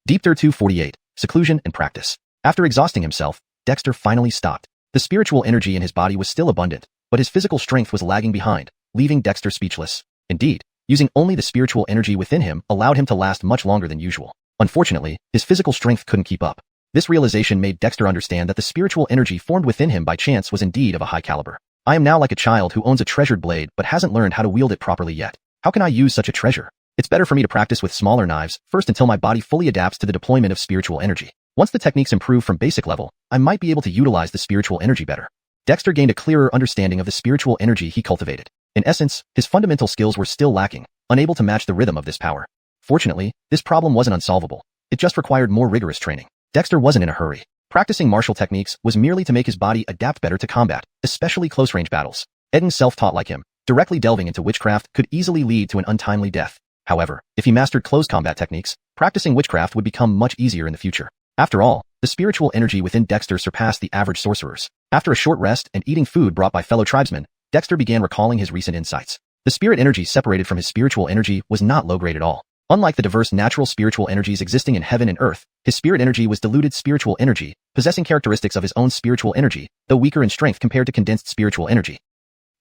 Deep 248, Seclusion and Practice. After exhausting himself, Dexter finally stopped. The spiritual energy in his body was still abundant, but his physical strength was lagging behind, leaving Dexter speechless. Indeed, using only the spiritual energy within him allowed him to last much longer than usual. Unfortunately, his physical strength couldn't keep up. This realization made Dexter understand that the spiritual energy formed within him by chance was indeed of a high caliber. I am now like a child who owns a treasured blade but hasn't learned how to wield it properly yet. How can I use such a treasure? It's better for me to practice with smaller knives first until my body fully adapts to the deployment of spiritual energy. Once the techniques improve from basic level, I might be able to utilize the spiritual energy better. Dexter gained a clearer understanding of the spiritual energy he cultivated. In essence, his fundamental skills were still lacking, unable to match the rhythm of this power. Fortunately, this problem wasn't unsolvable. It just required more rigorous training. Dexter wasn't in a hurry. Practicing martial techniques was merely to make his body adapt better to combat, especially close-range battles. Eden self-taught like him, directly delving into witchcraft could easily lead to an untimely death. However, if he mastered close combat techniques, practicing witchcraft would become much easier in the future. After all, the spiritual energy within Dexter surpassed the average sorcerer's. After a short rest and eating food brought by fellow tribesmen, Dexter began recalling his recent insights. The spirit energy separated from his spiritual energy was not low-grade at all. Unlike the diverse natural spiritual energies existing in heaven and earth, his spirit energy was diluted spiritual energy, possessing characteristics of his own spiritual energy, though weaker in strength compared to condensed spiritual energy.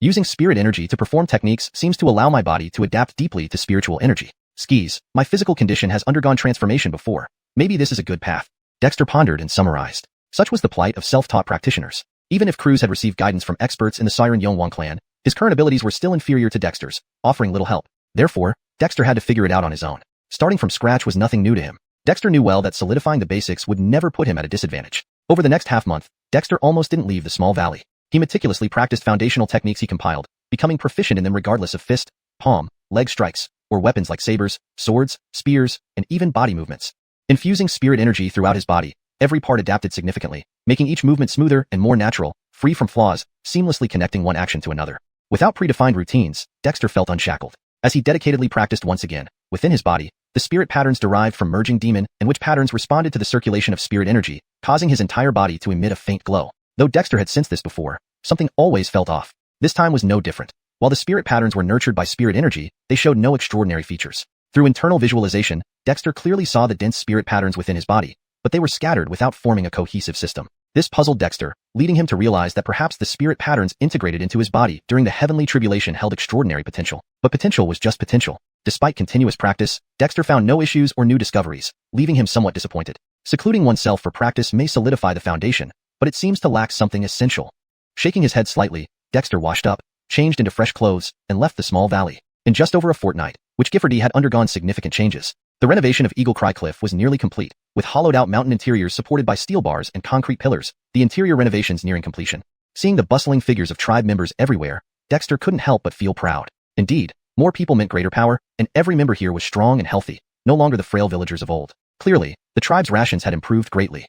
Using spirit energy to perform techniques seems to allow my body to adapt deeply to spiritual energy. Skis, my physical condition has undergone transformation before. Maybe this is a good path. Dexter pondered and summarized. Such was the plight of self-taught practitioners. Even if Croods had received guidance from experts in the Siren Xuanhuan clan, his current abilities were still inferior to Dexter's, offering little help. Therefore, Dexter had to figure it out on his own. Starting from scratch was nothing new to him. Dexter knew well that solidifying the basics would never put him at a disadvantage. Over the next half-month, Dexter almost didn't leave the small valley. He meticulously practiced foundational techniques he compiled, becoming proficient in them regardless of fist, palm, leg strikes, or weapons like sabers, swords, spears, and even body movements. Infusing spirit energy throughout his body, every part adapted significantly, making each movement smoother and more natural, free from flaws, seamlessly connecting one action to another. Without predefined routines, Dexter felt unshackled. As he dedicatedly practiced once again, within his body, the spirit patterns derived from merging demon and witch patterns responded to the circulation of spirit energy, causing his entire body to emit a faint glow. Though Dexter had sensed this before, something always felt off. This time was no different. While the spirit patterns were nurtured by spirit energy, they showed no extraordinary features. Through internal visualization, Dexter clearly saw the dense spirit patterns within his body, but they were scattered without forming a cohesive system. This puzzled Dexter, leading him to realize that perhaps the spirit patterns integrated into his body during the heavenly tribulation held extraordinary potential. But potential was just potential. Despite continuous practice, Dexter found no issues or new discoveries, leaving him somewhat disappointed. Secluding oneself for practice may solidify the foundation, but it seems to lack something essential. Shaking his head slightly, Dexter washed up, changed into fresh clothes, and left the small valley. In just over a fortnight, Witchgifferty had undergone significant changes. The renovation of Eagle Cry Cliff was nearly complete, with hollowed-out mountain interiors supported by steel bars and concrete pillars, the interior renovations nearing completion. Seeing the bustling figures of tribe members everywhere, Dexter couldn't help but feel proud. Indeed, more people meant greater power, and every member here was strong and healthy, no longer the frail villagers of old. Clearly, the tribe's rations had improved greatly.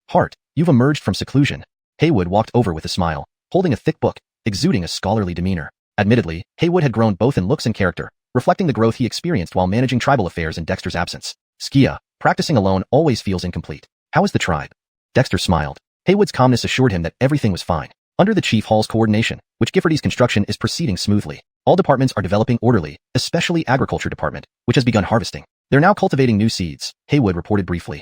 Hart, you've emerged from seclusion. Haywood walked over with a smile, holding a thick book, exuding a scholarly demeanor. Admittedly, Haywood had grown both in looks and character, reflecting the growth he experienced while managing tribal affairs in Dexter's absence. Skia, practicing alone always feels incomplete. How is the tribe? Dexter smiled. Haywood's calmness assured him that everything was fine. Under the Chief Hall's coordination, Witchgifferty's construction is proceeding smoothly. All departments are developing orderly, especially Agriculture Department, which has begun harvesting. They're now cultivating new seeds, Haywood reported briefly.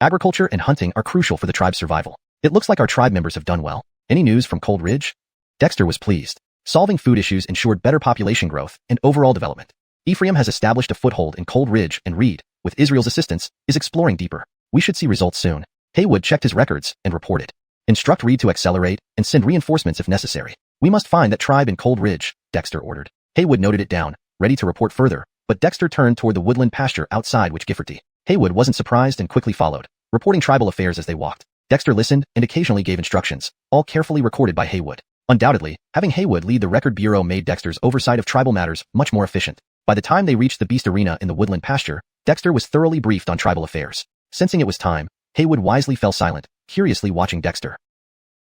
Agriculture and hunting are crucial for the tribe's survival. It looks like our tribe members have done well. Any news from Cold Ridge? Dexter was pleased. Solving food issues ensured better population growth and overall development. Ephraim has established a foothold in Cold Ridge, and Reed, with Israel's assistance, is exploring deeper. We should see results soon. Haywood checked his records and reported. Instruct Reed to accelerate and send reinforcements if necessary. We must find that tribe in Cold Ridge, Dexter ordered. Haywood noted it down, ready to report further, but Dexter turned toward the woodland pasture outside Witchgifferty. Haywood wasn't surprised and quickly followed, reporting tribal affairs as they walked. Dexter listened and occasionally gave instructions, all carefully recorded by Haywood. Undoubtedly, having Haywood lead the record bureau made Dexter's oversight of tribal matters much more efficient. By the time they reached the beast arena in the woodland pasture, Dexter was thoroughly briefed on tribal affairs. Sensing it was time, Haywood wisely fell silent, curiously watching Dexter.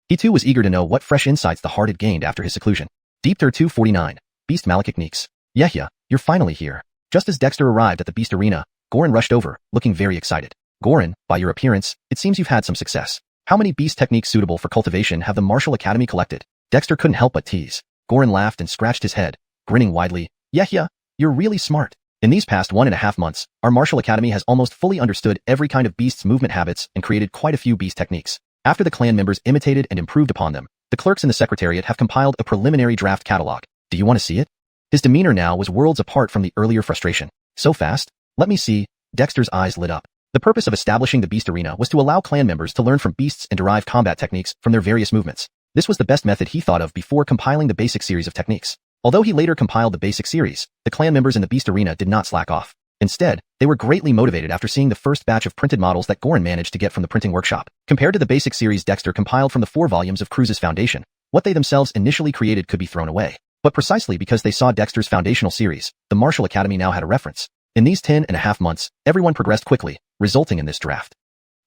He too was eager to know what fresh insights the Heart had gained after his seclusion. Deepter 249, Beast Malachikniks. Yehia, you're finally here. Just as Dexter arrived at the beast arena, Goran rushed over, looking very excited. Goran, by your appearance, it seems you've had some success. How many beast techniques suitable for cultivation have the Martial Academy collected? Dexter couldn't help but tease. Goran laughed and scratched his head, grinning widely. Yehia, you're really smart. In these past 1.5 months, our Martial Academy has almost fully understood every kind of beast's movement habits and created quite a few beast techniques. After the clan members imitated and improved upon them, the clerks in the Secretariat have compiled a preliminary draft catalog. Do you want to see it? His demeanor now was worlds apart from the earlier frustration. So fast? Let me see. Dexter's eyes lit up. The purpose of establishing the beast arena was to allow clan members to learn from beasts and derive combat techniques from their various movements. This was the best method he thought of before compiling the basic series of techniques. Although he later compiled the basic series, the clan members in the beast arena did not slack off. Instead, they were greatly motivated after seeing the first batch of printed models that Goran managed to get from the printing workshop. Compared to the basic series Dexter compiled from the 4 volumes of Croods' Foundation, what they themselves initially created could be thrown away. But precisely because they saw Dexter's foundational series, the Martial Academy now had a reference. In these 10.5 months, everyone progressed quickly, resulting in this draft.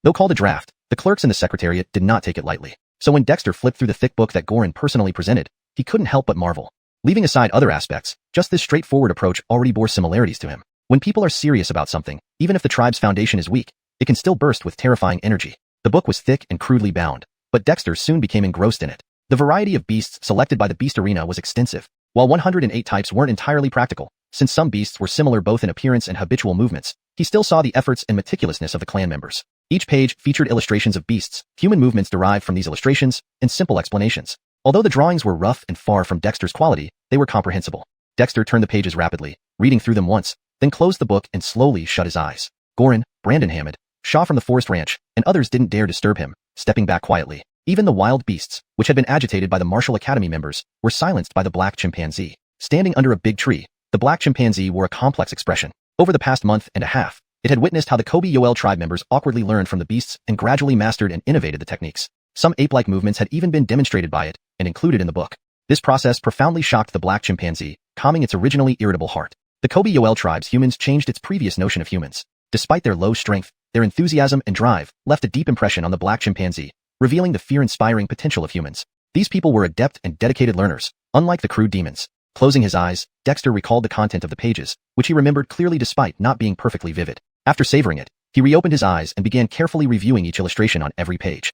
Though called a draft, the clerks in the Secretariat did not take it lightly. So when Dexter flipped through the thick book that Goran personally presented, he couldn't help but marvel. Leaving aside other aspects, just this straightforward approach already bore similarities to him. When people are serious about something, even if the tribe's foundation is weak, it can still burst with terrifying energy. The book was thick and crudely bound, but Dexter soon became engrossed in it. The variety of beasts selected by the beast arena was extensive. While 108 types weren't entirely practical, since some beasts were similar both in appearance and habitual movements, he still saw the efforts and meticulousness of the clan members. Each page featured illustrations of beasts, human movements derived from these illustrations, and simple explanations. Although the drawings were rough and far from Dexter's quality, they were comprehensible. Dexter turned the pages rapidly, reading through them once, then closed the book and slowly shut his eyes. Goran, Brandon Hammond, Shaw from the Forest Ranch, and others didn't dare disturb him, stepping back quietly. Even the wild beasts, which had been agitated by the Martial Academy members, were silenced by the black chimpanzee. Standing under a big tree, the black chimpanzee wore a complex expression. Over the past month and a half, it had witnessed how the Kobe Yoel tribe members awkwardly learned from the beasts and gradually mastered and innovated the techniques. Some ape-like movements had even been demonstrated by it and included in the book. This process profoundly shocked the black chimpanzee, calming its originally irritable heart. The Kobe-Yoel tribe's humans changed its previous notion of humans. Despite their low strength, their enthusiasm and drive left a deep impression on the black chimpanzee, revealing the fear-inspiring potential of humans. These people were adept and dedicated learners, unlike the crude demons. Closing his eyes, Dexter recalled the content of the pages, which he remembered clearly despite not being perfectly vivid. After savoring it, he reopened his eyes and began carefully reviewing each illustration on every page.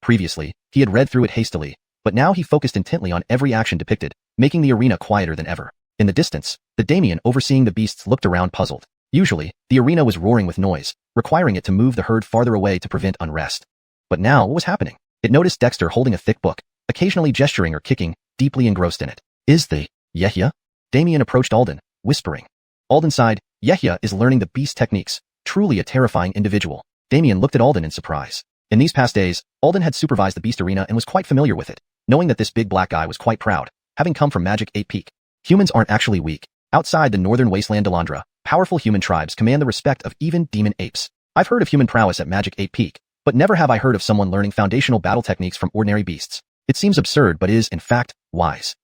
Previously, he had read through it hastily, but now he focused intently on every action depicted, making the arena quieter than ever. In the distance, the daemon overseeing the beasts looked around puzzled. Usually, the arena was roaring with noise, requiring it to move the herd farther away to prevent unrest. But now, what was happening? It noticed Dexter holding a thick book, occasionally gesturing or kicking, deeply engrossed in it. Is the Yehia? Damien approached Alden, whispering. Alden sighed. Yehia is learning the beast techniques, truly a terrifying individual. Damien looked at Alden in surprise. In these past days, Alden had supervised the beast arena and was quite familiar with it, knowing that this big black guy was quite proud, having come from Magic 8 Peak. Humans aren't actually weak. Outside the northern wasteland Delandra, powerful human tribes command the respect of even demon apes. I've heard of human prowess at Magic 8 Peak, but never have I heard of someone learning foundational battle techniques from ordinary beasts. It seems absurd but is, in fact, wise.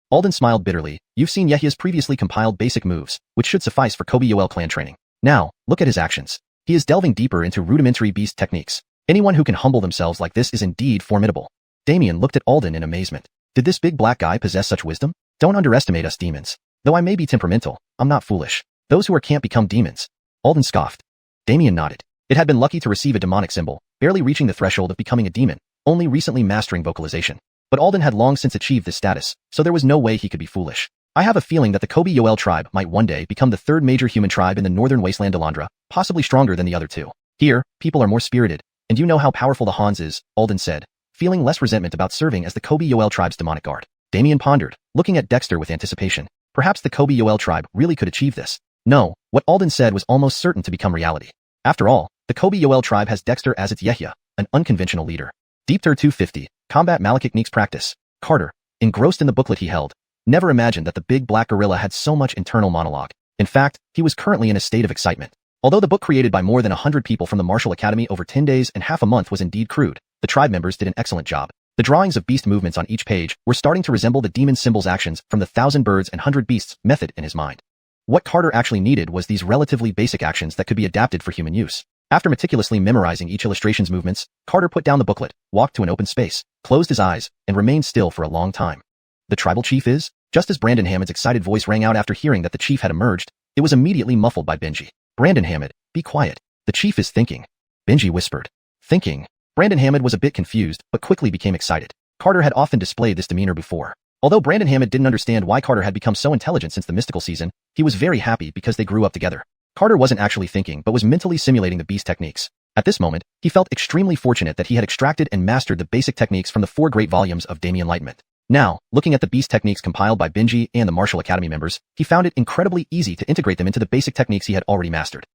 Alden smiled bitterly. You've seen Yehia's previously compiled basic moves, which should suffice for Kobe-Yoel clan training. Now, look at his actions. He is delving deeper into rudimentary beast techniques. Anyone who can humble themselves like this is indeed formidable. Damien looked at Alden in amazement. Did this big black guy possess such wisdom? Don't underestimate us demons. Though I may be temperamental, I'm not foolish. Those who are can't become demons. Alden scoffed. Damien nodded. It had been lucky to receive a demonic symbol, barely reaching the threshold of becoming a demon, only recently mastering vocalization. But Alden had long since achieved this status, so there was no way he could be foolish. I have a feeling that the Kobe-Yoel tribe might one day become the third major human tribe in the northern wasteland Delandra, possibly stronger than the other two. Here, people are more spirited, and you know how powerful the Hans is, Alden said, feeling less resentment about serving as the Kobe-Yoel tribe's demonic guard. Damien pondered, looking at Dexter with anticipation. Perhaps the Kobe-Yoel tribe really could achieve this. No, what Alden said was almost certain to become reality. After all, the Kobe-Yoel tribe has Dexter as its Yehia, an unconventional leader. Deep Tier 250, Combat Malekith Neeks Practice. Carter, engrossed in the booklet he held, never imagined that the big black gorilla had so much internal monologue. In fact, he was currently in a state of excitement. Although the book created by more than 100 people from the Martial Academy over 10 days and half a month was indeed crude, the tribe members did an excellent job. The drawings of beast movements on each page were starting to resemble the demon symbol's actions from the 1,000 birds and 100 beasts method in his mind. What Carter actually needed was these relatively basic actions that could be adapted for human use. After meticulously memorizing each illustration's movements, Carter put down the booklet, walked to an open space, closed his eyes, and remained still for a long time. The tribal chief is? Just as Brandon Hammond's excited voice rang out after hearing that the chief had emerged, it was immediately muffled by Benji. Brandon Hammond, be quiet. The chief is thinking. Benji whispered. Thinking. Brandon Hammond was a bit confused, but quickly became excited. Carter had often displayed this demeanor before. Although Brandon Hammond didn't understand why Carter had become so intelligent since the mystical season, he was very happy because they grew up together. Carter wasn't actually thinking but was mentally simulating the beast techniques. At this moment, he felt extremely fortunate that he had extracted and mastered the basic techniques from the 4 great volumes of Damien Enlightenment. Now, looking at the beast techniques compiled by Benji and the Martial Academy members, he found it incredibly easy to integrate them into the basic techniques he had already mastered.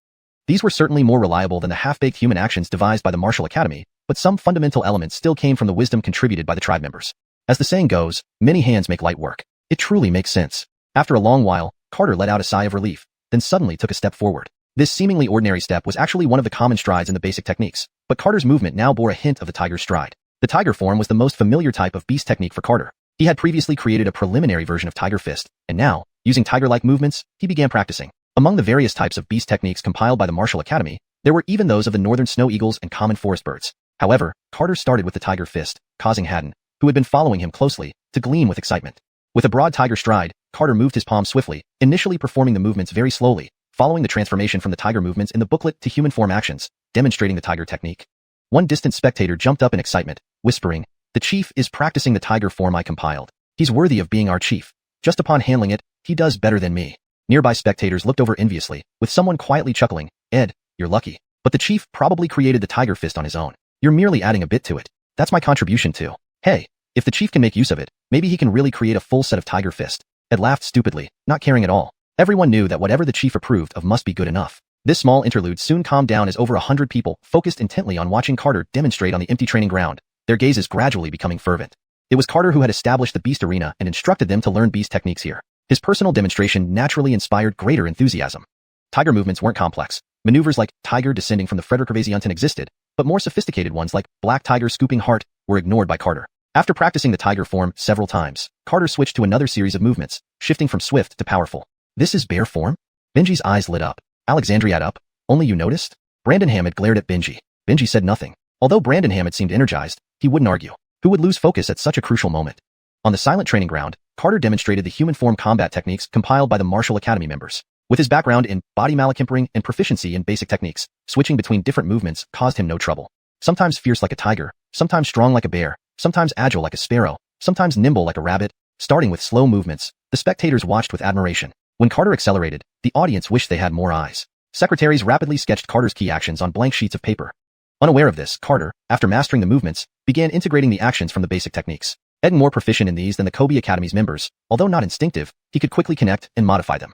These were certainly more reliable than the half-baked human actions devised by the Martial Academy, but some fundamental elements still came from the wisdom contributed by the tribe members. As the saying goes, many hands make light work. It truly makes sense. After a long while, Carter let out a sigh of relief, then suddenly took a step forward. This seemingly ordinary step was actually one of the common strides in the basic techniques, but Carter's movement now bore a hint of the tiger's stride. The tiger form was the most familiar type of beast technique for Carter. He had previously created a preliminary version of Tiger Fist, and now, using tiger-like movements, he began practicing. Among the various types of beast techniques compiled by the Martial Academy, there were even those of the northern snow eagles and common forest birds. However, Carter started with the Tiger Fist, causing Haddon, who had been following him closely, to gleam with excitement. With a broad tiger stride, Carter moved his palm swiftly, initially performing the movements very slowly, following the transformation from the tiger movements in the booklet to human form actions, demonstrating the tiger technique. One distant spectator jumped up in excitement, whispering, "The chief is practicing the tiger form I compiled. He's worthy of being our chief. Just upon handling it, he does better than me." Nearby spectators looked over enviously, with someone quietly chuckling, "Ed, you're lucky. But the chief probably created the tiger fist on his own. You're merely adding a bit to it. That's my contribution too. Hey, if the chief can make use of it, maybe he can really create a full set of tiger fist." Ed laughed stupidly, not caring at all. Everyone knew that whatever the chief approved of must be good enough. This small interlude soon calmed down as over 100 people focused intently on watching Carter demonstrate on the empty training ground, their gazes gradually becoming fervent. It was Carter who had established the beast arena and instructed them to learn beast techniques here. His personal demonstration naturally inspired greater enthusiasm. Tiger movements weren't complex. Maneuvers like tiger descending from the Frederick existed, but more sophisticated ones like black tiger scooping heart were ignored by Carter. After practicing the tiger form several times, Carter switched to another series of movements, shifting from swift to powerful. This is bear form? Benji's eyes lit up. Alexandria up. Only you noticed? Brandon Hammond glared at Benji. Benji said nothing. Although Brandon Hammond seemed energized, he wouldn't argue. Who would lose focus at such a crucial moment? On the silent training ground, Carter demonstrated the human form combat techniques compiled by the Martial Academy members. With his background in body malachimpering and proficiency in basic techniques, switching between different movements caused him no trouble. Sometimes fierce like a tiger, sometimes strong like a bear, sometimes agile like a sparrow, sometimes nimble like a rabbit. Starting with slow movements, the spectators watched with admiration. When Carter accelerated, the audience wished they had more eyes. Secretaries rapidly sketched Carter's key actions on blank sheets of paper. Unaware of this, Carter, after mastering the movements, began integrating the actions from the basic techniques. Ed more proficient in these than the Kobe Academy's members, although not instinctive, he could quickly connect and modify them.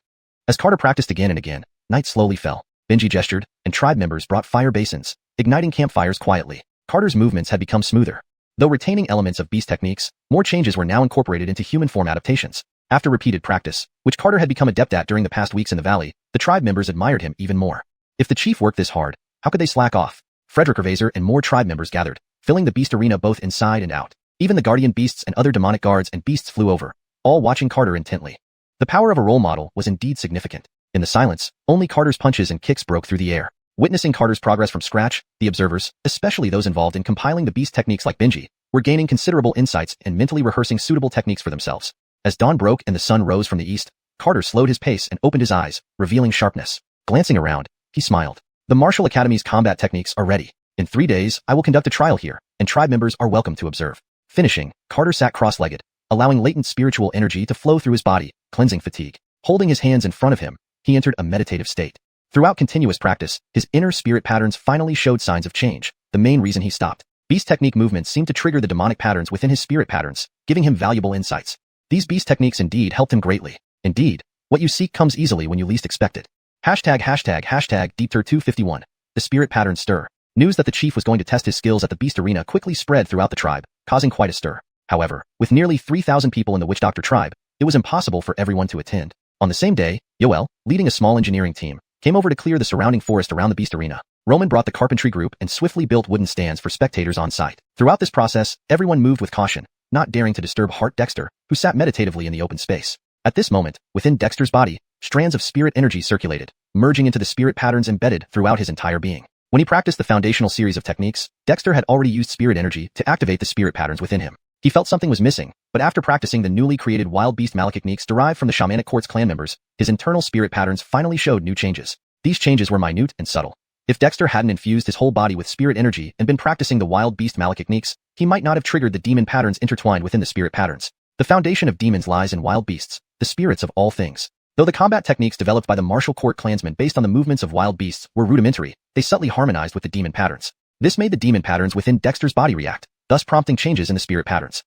As Carter practiced again and again, night slowly fell. Benji gestured, and tribe members brought fire basins, igniting campfires quietly. Carter's movements had become smoother. Though retaining elements of beast techniques, more changes were now incorporated into human form adaptations. After repeated practice, which Carter had become adept at during the past weeks in the valley, the tribe members admired him even more. If the chief worked this hard, how could they slack off? Frederick Ravazer and more tribe members gathered, filling the beast arena both inside and out. Even the guardian beasts and other demonic guards and beasts flew over, all watching Carter intently. The power of a role model was indeed significant. In the silence, only Carter's punches and kicks broke through the air. Witnessing Carter's progress from scratch, the observers, especially those involved in compiling the beast techniques like Benji, were gaining considerable insights and mentally rehearsing suitable techniques for themselves. As dawn broke and the sun rose from the east, Carter slowed his pace and opened his eyes, revealing sharpness. Glancing around, he smiled. The Martial Academy's combat techniques are ready. In 3 days, I will conduct a trial here, and tribe members are welcome to observe. Finishing, Carter sat cross-legged, allowing latent spiritual energy to flow through his body, cleansing fatigue. Holding his hands in front of him, he entered a meditative state. Throughout continuous practice, his inner spirit patterns finally showed signs of change, the main reason he stopped. Beast technique movements seemed to trigger the demonic patterns within his spirit patterns, giving him valuable insights. These beast techniques indeed helped him greatly. Indeed, what you seek comes easily when you least expect it. ###DeepTer251. The spirit patterns stir. News that the chief was going to test his skills at the beast arena quickly spread throughout the tribe, causing quite a stir. However, with nearly 3,000 people in the Witch Doctor tribe, it was impossible for everyone to attend. On the same day, Yoel, leading a small engineering team, came over to clear the surrounding forest around the beast arena. Roman brought the carpentry group and swiftly built wooden stands for spectators on site. Throughout this process, everyone moved with caution, not daring to disturb Hart Dexter, who sat meditatively in the open space. At this moment, within Dexter's body, strands of spirit energy circulated, merging into the spirit patterns embedded throughout his entire being. When he practiced the foundational series of techniques, Dexter had already used spirit energy to activate the spirit patterns within him. He felt something was missing, but after practicing the newly created wild beast malachtechniques derived from the shamanic court's clan members, his internal spirit patterns finally showed new changes. These changes were minute and subtle. If Dexter hadn't infused his whole body with spirit energy and been practicing the wild beast malachtechniques, he might not have triggered the demon patterns intertwined within the spirit patterns. The foundation of demons lies in wild beasts, the spirits of all things. Though the combat techniques developed by the martial court clansmen based on the movements of wild beasts were rudimentary, they subtly harmonized with the demon patterns. This made the demon patterns within Dexter's body react, thus prompting changes in the spirit patterns.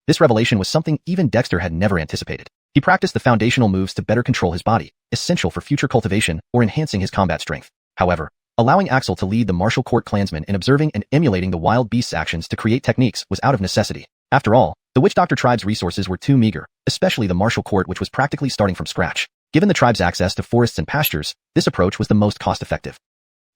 This revelation was something even Dexter had never anticipated. He practiced the foundational moves to better control his body, essential for future cultivation or enhancing his combat strength. However, allowing Axel to lead the martial court clansmen in observing and emulating the wild beast's actions to create techniques was out of necessity. After all, the Witch Doctor tribe's resources were too meager, especially the martial court, which was practically starting from scratch. Given the tribe's access to forests and pastures, this approach was the most cost-effective.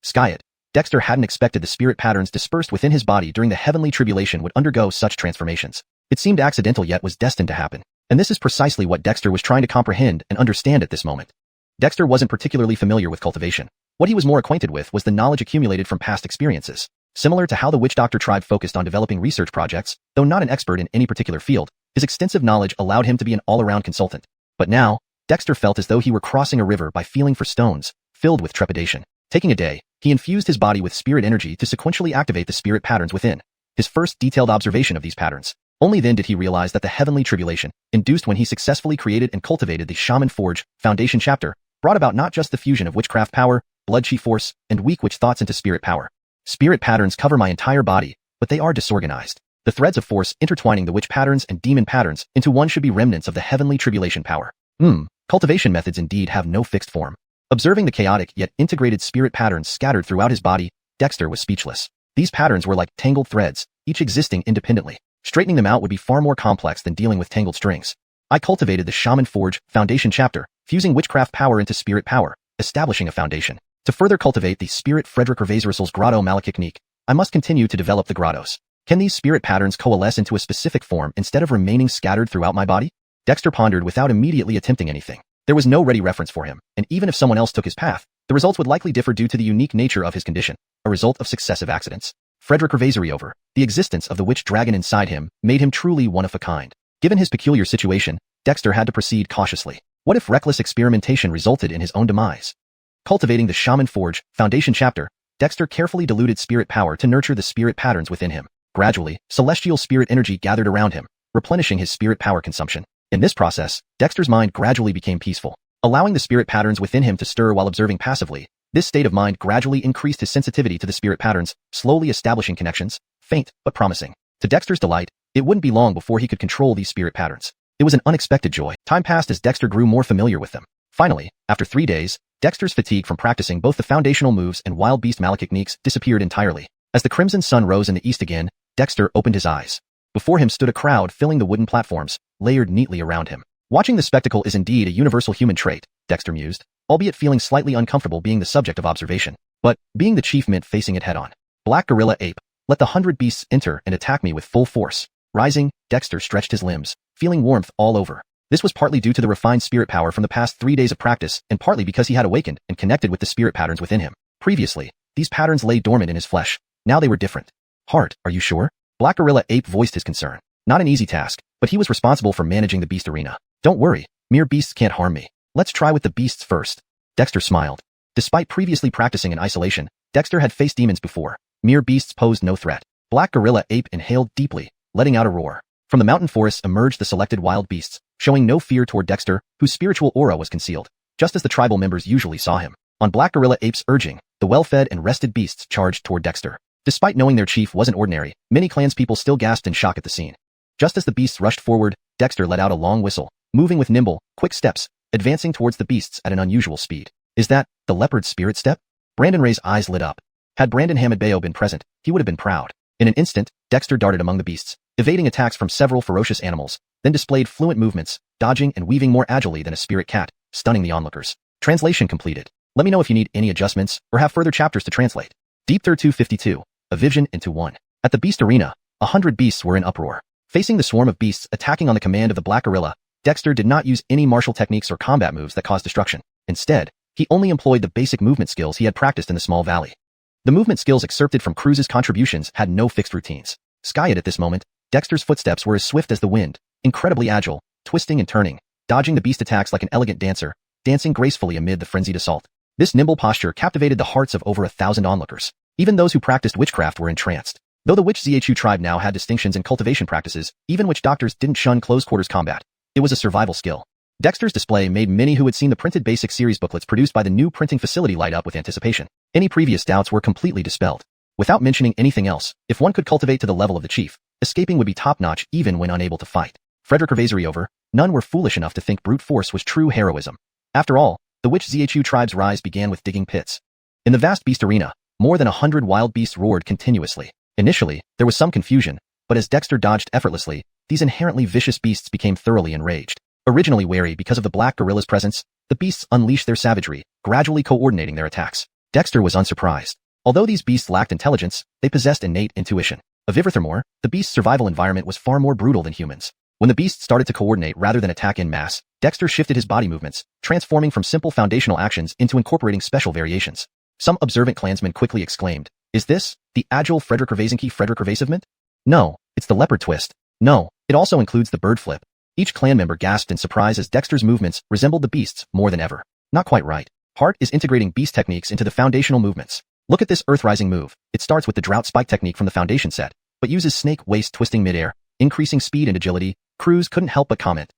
Skyet, Dexter hadn't expected the spirit patterns dispersed within his body during the heavenly tribulation would undergo such transformations. It seemed accidental yet was destined to happen. And this is precisely what Dexter was trying to comprehend and understand at this moment. Dexter wasn't particularly familiar with cultivation. What he was more acquainted with was the knowledge accumulated from past experiences. Similar to how the Witch Doctor tribe focused on developing research projects, though not an expert in any particular field, his extensive knowledge allowed him to be an all-around consultant. But now, Dexter felt as though he were crossing a river by feeling for stones, filled with trepidation. Taking a day, he infused his body with spirit energy to sequentially activate the spirit patterns within. His first detailed observation of these patterns. Only then did he realize that the heavenly tribulation, induced when he successfully created and cultivated the Shaman Forge Foundation chapter, brought about not just the fusion of witchcraft power, blood chi force, and weak witch thoughts into spirit power. Spirit patterns cover my entire body, but they are disorganized. The threads of force intertwining the witch patterns and demon patterns into one should be remnants of the heavenly tribulation power. Cultivation methods indeed have no fixed form. Observing the chaotic yet integrated spirit patterns scattered throughout his body, Dexter was speechless. These patterns were like tangled threads, each existing independently. Straightening them out would be far more complex than dealing with tangled strings. I cultivated the Shaman Forge Foundation chapter, fusing witchcraft power into spirit power, establishing a foundation. To further cultivate the Spirit Frederick Ravaser's Grotto Malachtechnique, I must continue to develop the grottos. Can these spirit patterns coalesce into a specific form instead of remaining scattered throughout my body? Dexter pondered without immediately attempting anything. There was no ready reference for him, and even if someone else took his path, the results would likely differ due to the unique nature of his condition, a result of successive accidents. Frederick Ravazory, the existence of the witch dragon inside him made him truly one of a kind. Given his peculiar situation, Dexter had to proceed cautiously. What if reckless experimentation resulted in his own demise? Cultivating the Shaman Forge Foundation chapter, Dexter carefully diluted spirit power to nurture the spirit patterns within him. Gradually, celestial spirit energy gathered around him, replenishing his spirit power consumption. In this process, Dexter's mind gradually became peaceful, allowing the spirit patterns within him to stir while observing passively. This state of mind gradually increased his sensitivity to the spirit patterns, slowly establishing connections, faint but promising. To Dexter's delight, it wouldn't be long before he could control these spirit patterns. It was an unexpected joy. Time passed as Dexter grew more familiar with them. Finally, after 3 days, Dexter's fatigue from practicing both the foundational moves and wild beast mallet techniques disappeared entirely. As the crimson sun rose in the east again, Dexter opened his eyes. Before him stood a crowd filling the wooden platforms, layered neatly around him. Watching the spectacle is indeed a universal human trait, Dexter mused, albeit feeling slightly uncomfortable being the subject of observation. But, being the chief meant facing it head-on. Black Gorilla Ape, let the 100 beasts enter and attack me with full force. Rising, Dexter stretched his limbs, feeling warmth all over. This was partly due to the refined spirit power from the past 3 days of practice, and partly because he had awakened and connected with the spirit patterns within him. Previously, these patterns lay dormant in his flesh. Now they were different. Heart, are you sure? Black Gorilla Ape voiced his concern. Not an easy task, but he was responsible for managing the beast arena. Don't worry, mere beasts can't harm me. Let's try with the beasts first. Dexter smiled. Despite previously practicing in isolation, Dexter had faced demons before. Mere beasts posed no threat. Black Gorilla Ape inhaled deeply, letting out a roar. From the mountain forests emerged the selected wild beasts, showing no fear toward Dexter, whose spiritual aura was concealed, just as the tribal members usually saw him. On Black Gorilla Ape's urging, the well-fed and rested beasts charged toward Dexter. Despite knowing their chief wasn't ordinary, many clanspeople still gasped in shock at the scene. Just as the beasts rushed forward, Dexter let out a long whistle, moving with nimble, quick steps, advancing towards the beasts at an unusual speed. Is that the leopard's spirit step? Brandon Ray's eyes lit up. Had Brandon Hamadbayo been present, he would have been proud. In an instant, Dexter darted among the beasts, evading attacks from several ferocious animals, then displayed fluent movements, dodging and weaving more agilely than a spirit cat, stunning the onlookers. Translation completed. Let me know if you need any adjustments or have further chapters to translate. Deep Third 252, a vision into one. At the beast arena, 100 beasts were in uproar. Facing the swarm of beasts attacking on the command of the Black Gorilla, Dexter did not use any martial techniques or combat moves that caused destruction. Instead, he only employed the basic movement skills he had practiced in the small valley. The movement skills excerpted from Croods' contributions had no fixed routines. Skied at this moment, Dexter's footsteps were as swift as the wind, incredibly agile, twisting and turning, dodging the beast attacks like an elegant dancer, dancing gracefully amid the frenzied assault. This nimble posture captivated the hearts of over 1,000 onlookers. Even those who practiced witchcraft were entranced. Though the witch Xuanhuan tribe now had distinctions in cultivation practices, even witch doctors didn't shun close-quarters combat. It was a survival skill. Dexter's display made many who had seen the printed basic series booklets produced by the new printing facility light up with anticipation. Any previous doubts were completely dispelled. Without mentioning anything else, if one could cultivate to the level of the chief, escaping would be top-notch even when unable to fight. Frederick Ravazory, none were foolish enough to think brute force was true heroism. After all, the witch Xuanhuan tribe's rise began with digging pits. In the vast beast arena, more than 100 wild beasts roared continuously. Initially, there was some confusion, but as Dexter dodged effortlessly, these inherently vicious beasts became thoroughly enraged. Originally wary because of the Black Gorilla's presence, the beasts unleashed their savagery, gradually coordinating their attacks. Dexter was unsurprised. Although these beasts lacked intelligence, they possessed innate intuition. Furthermore, the beast's survival environment was far more brutal than humans. When the beasts started to coordinate rather than attack en masse, Dexter shifted his body movements, transforming from simple foundational actions into incorporating special variations. Some observant clansmen quickly exclaimed, "Is this the agile Frederick Ravazory? No, it's the leopard twist. No, it also includes the bird flip." Each clan member gasped in surprise as Dexter's movements resembled the beasts more than ever. Not quite right. Heart is integrating beast techniques into the foundational movements. Look at this earth-rising move. It starts with the drought spike technique from the foundation set, but uses snake waist twisting midair, increasing speed and agility. Croods couldn't help but comment.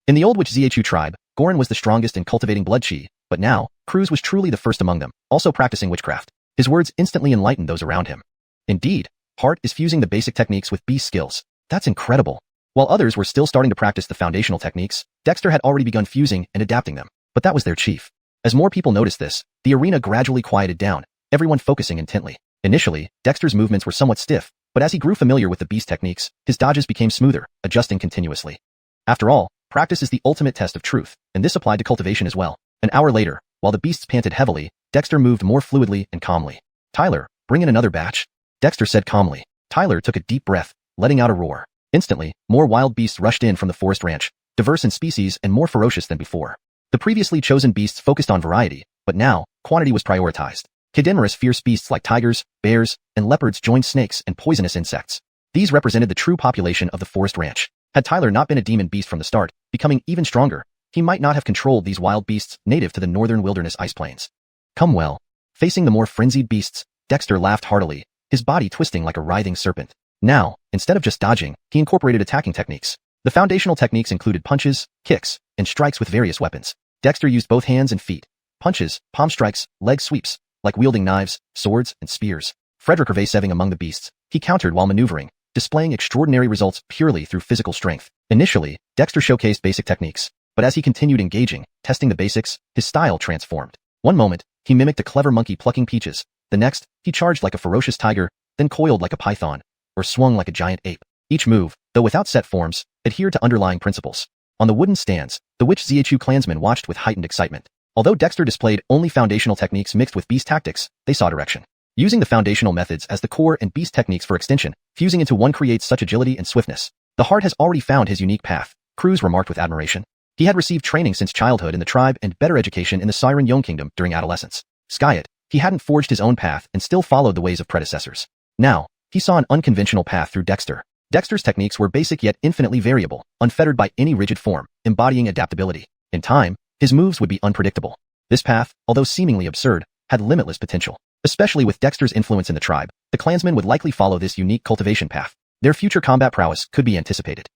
In the old witch Xuanhuan tribe, Goran was the strongest in cultivating blood chi, but now, Croods was truly the first among them, also practicing witchcraft. His words instantly enlightened those around him. Indeed, Heart is fusing the basic techniques with beast skills. That's incredible. While others were still starting to practice the foundational techniques, Dexter had already begun fusing and adapting them. But that was their chief. As more people noticed this, the arena gradually quieted down, everyone focusing intently. Initially, Dexter's movements were somewhat stiff, but as he grew familiar with the beast techniques, his dodges became smoother, adjusting continuously. After all, practice is the ultimate test of truth, and this applied to cultivation as well. An hour later, while the beasts panted heavily, Dexter moved more fluidly and calmly. "Tyler, bring in another batch," Dexter said calmly. Tyler took a deep breath, letting out a roar. Instantly, more wild beasts rushed in from the forest ranch, diverse in species and more ferocious than before. The previously chosen beasts focused on variety, but now, quantity was prioritized. Cadaverous fierce beasts like tigers, bears, and leopards joined snakes and poisonous insects. These represented the true population of the forest ranch. Had Tyler not been a demon beast from the start, becoming even stronger, he might not have controlled these wild beasts native to the northern wilderness ice plains. Come well. Facing the more frenzied beasts, Dexter laughed heartily, his body twisting like a writhing serpent. Now, instead of just dodging, he incorporated attacking techniques. The foundational techniques included punches, kicks, and strikes with various weapons. Dexter used both hands and feet. Punches, palm strikes, leg sweeps, like wielding knives, swords, and spears. Frederick Revaseving among the beasts, he countered while maneuvering, displaying extraordinary results purely through physical strength. Initially, Dexter showcased basic techniques, but as he continued engaging, testing the basics, his style transformed. One moment, he mimicked a clever monkey plucking peaches. The next, he charged like a ferocious tiger, then coiled like a python, or swung like a giant ape. Each move, though without set forms, adhered to underlying principles. On the wooden stands, the witch Xiuxian clansmen watched with heightened excitement. Although Dexter displayed only foundational techniques mixed with beast tactics, they saw direction. Using the foundational methods as the core and beast techniques for extension, fusing into one creates such agility and swiftness. The heart has already found his unique path, Croods remarked with admiration. He had received training since childhood in the tribe and better education in the Siren Yong Kingdom during adolescence. Skyet, he hadn't forged his own path and still followed the ways of predecessors. Now, he saw an unconventional path through Dexter. Dexter's techniques were basic yet infinitely variable, unfettered by any rigid form, embodying adaptability. In time, his moves would be unpredictable. This path, although seemingly absurd, had limitless potential. Especially with Dexter's influence in the tribe, the clansmen would likely follow this unique cultivation path. Their future combat prowess could be anticipated.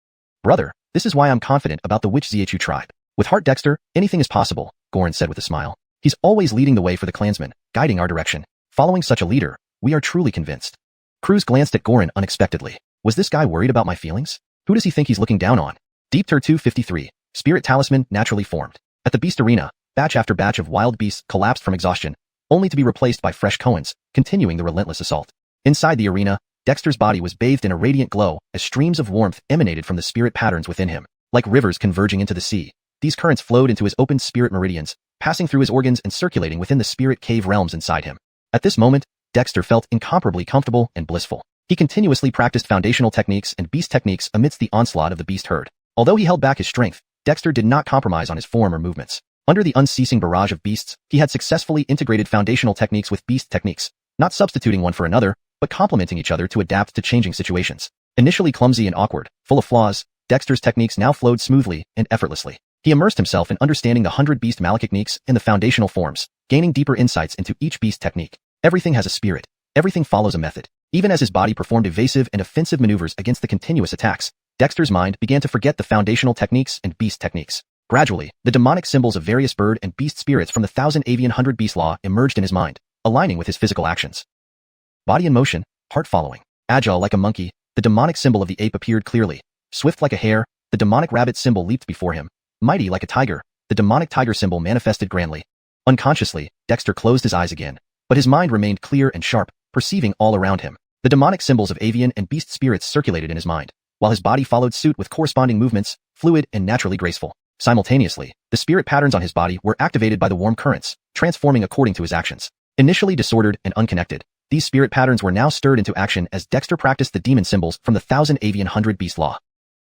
Brother, this is why I'm confident about the witch Xiuxian tribe. With Heart Dexter, anything is possible, Goran said with a smile. He's always leading the way for the clansmen, guiding our direction. Following such a leader, we are truly convinced. Cruz glanced at Goran unexpectedly. Was this guy worried about my feelings? Who does he think he's looking down on? Deep Tur 253, Spirit Talisman naturally formed. At the beast arena, batch after batch of wild beasts collapsed from exhaustion, only to be replaced by fresh Cohens, continuing the relentless assault. Inside the arena, Dexter's body was bathed in a radiant glow as streams of warmth emanated from the spirit patterns within him. Like rivers converging into the sea, these currents flowed into his open spirit meridians, passing through his organs and circulating within the spirit cave realms inside him. At this moment, Dexter felt incomparably comfortable and blissful. He continuously practiced foundational techniques and beast techniques amidst the onslaught of the beast herd. Although he held back his strength, Dexter did not compromise on his form or movements. Under the unceasing barrage of beasts, he had successfully integrated foundational techniques with beast techniques, not substituting one for another, but complementing each other to adapt to changing situations. Initially clumsy and awkward, full of flaws, Dexter's techniques now flowed smoothly and effortlessly. He immersed himself in understanding the 100 beast malachtechniques and the foundational forms, gaining deeper insights into each beast technique. Everything has a spirit. Everything follows a method. Even as his body performed evasive and offensive maneuvers against the continuous attacks, Dexter's mind began to forget the foundational techniques and beast techniques. Gradually, the demonic symbols of various bird and beast spirits from the 1000 avian 100 beast law emerged in his mind, aligning with his physical actions. Body in motion, heart following. Agile like a monkey, the demonic symbol of the ape appeared clearly. Swift like a hare, the demonic rabbit symbol leaped before him. Mighty like a tiger, the demonic tiger symbol manifested grandly. Unconsciously, Dexter closed his eyes again, but his mind remained clear and sharp, perceiving all around him. The demonic symbols of avian and beast spirits circulated in his mind, while his body followed suit with corresponding movements, fluid and naturally graceful. Simultaneously, the spirit patterns on his body were activated by the warm currents, transforming according to his actions. Initially disordered and unconnected, these spirit patterns were now stirred into action as Dexter practiced the demon symbols from the 1000 avian 100 beast law.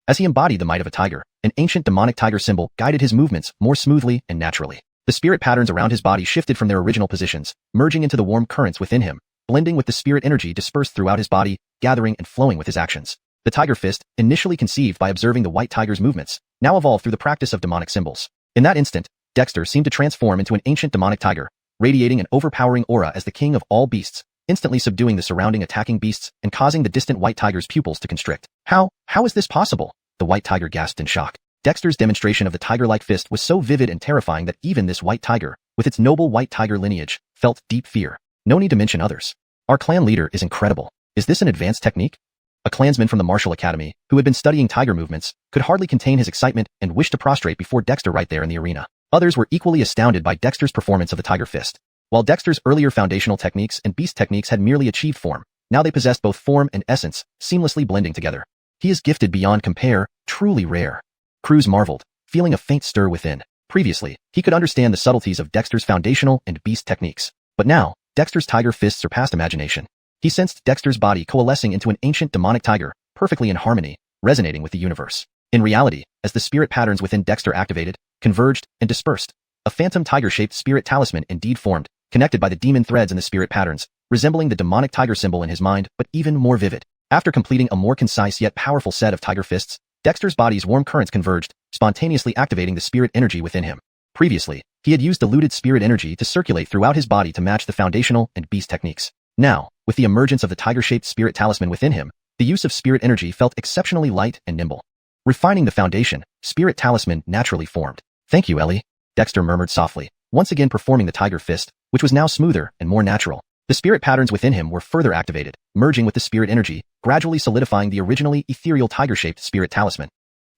As he embodied the might of a tiger, an ancient demonic tiger symbol guided his movements more smoothly and naturally. The spirit patterns around his body shifted from their original positions, merging into the warm currents within him, blending with the spirit energy dispersed throughout his body, gathering and flowing with his actions. The tiger fist, initially conceived by observing the white tiger's movements, now evolved through the practice of demonic symbols. In that instant, Dexter seemed to transform into an ancient demonic tiger, radiating an overpowering aura as the king of all beasts, instantly subduing the surrounding attacking beasts and causing the distant white tiger's pupils to constrict. How is this possible? The white tiger gasped in shock. Dexter's demonstration of the tiger-like fist was so vivid and terrifying that even this white tiger, with its noble white tiger lineage, felt deep fear. No need to mention others. Our clan leader is incredible. Is this an advanced technique? A clansman from the martial academy, who had been studying tiger movements, could hardly contain his excitement and wished to prostrate before Dexter right there in the arena. Others were equally astounded by Dexter's performance of the tiger fist. While Dexter's earlier foundational techniques and beast techniques had merely achieved form, now they possessed both form and essence, seamlessly blending together. He is gifted beyond compare, truly rare. Cruz marveled, feeling a faint stir within. Previously, he could understand the subtleties of Dexter's foundational and beast techniques. But now, Dexter's tiger fist surpassed imagination. He sensed Dexter's body coalescing into an ancient demonic tiger, perfectly in harmony, resonating with the universe. In reality, as the spirit patterns within Dexter activated, converged, and dispersed, a phantom tiger-shaped spirit talisman indeed formed, connected by the demon threads in the spirit patterns, resembling the demonic tiger symbol in his mind, but even more vivid. After completing a more concise yet powerful set of tiger fists, Dexter's body's warm currents converged, spontaneously activating the spirit energy within him. Previously, he had used diluted spirit energy to circulate throughout his body to match the foundational and beast techniques. Now, with the emergence of the tiger-shaped spirit talisman within him, the use of spirit energy felt exceptionally light and nimble. Refining the foundation, spirit talisman naturally formed. "Thank you, Ellie," Dexter murmured softly, once again performing the tiger fist, which was now smoother and more natural. The spirit patterns within him were further activated, merging with the spirit energy, gradually solidifying the originally ethereal tiger-shaped spirit talisman.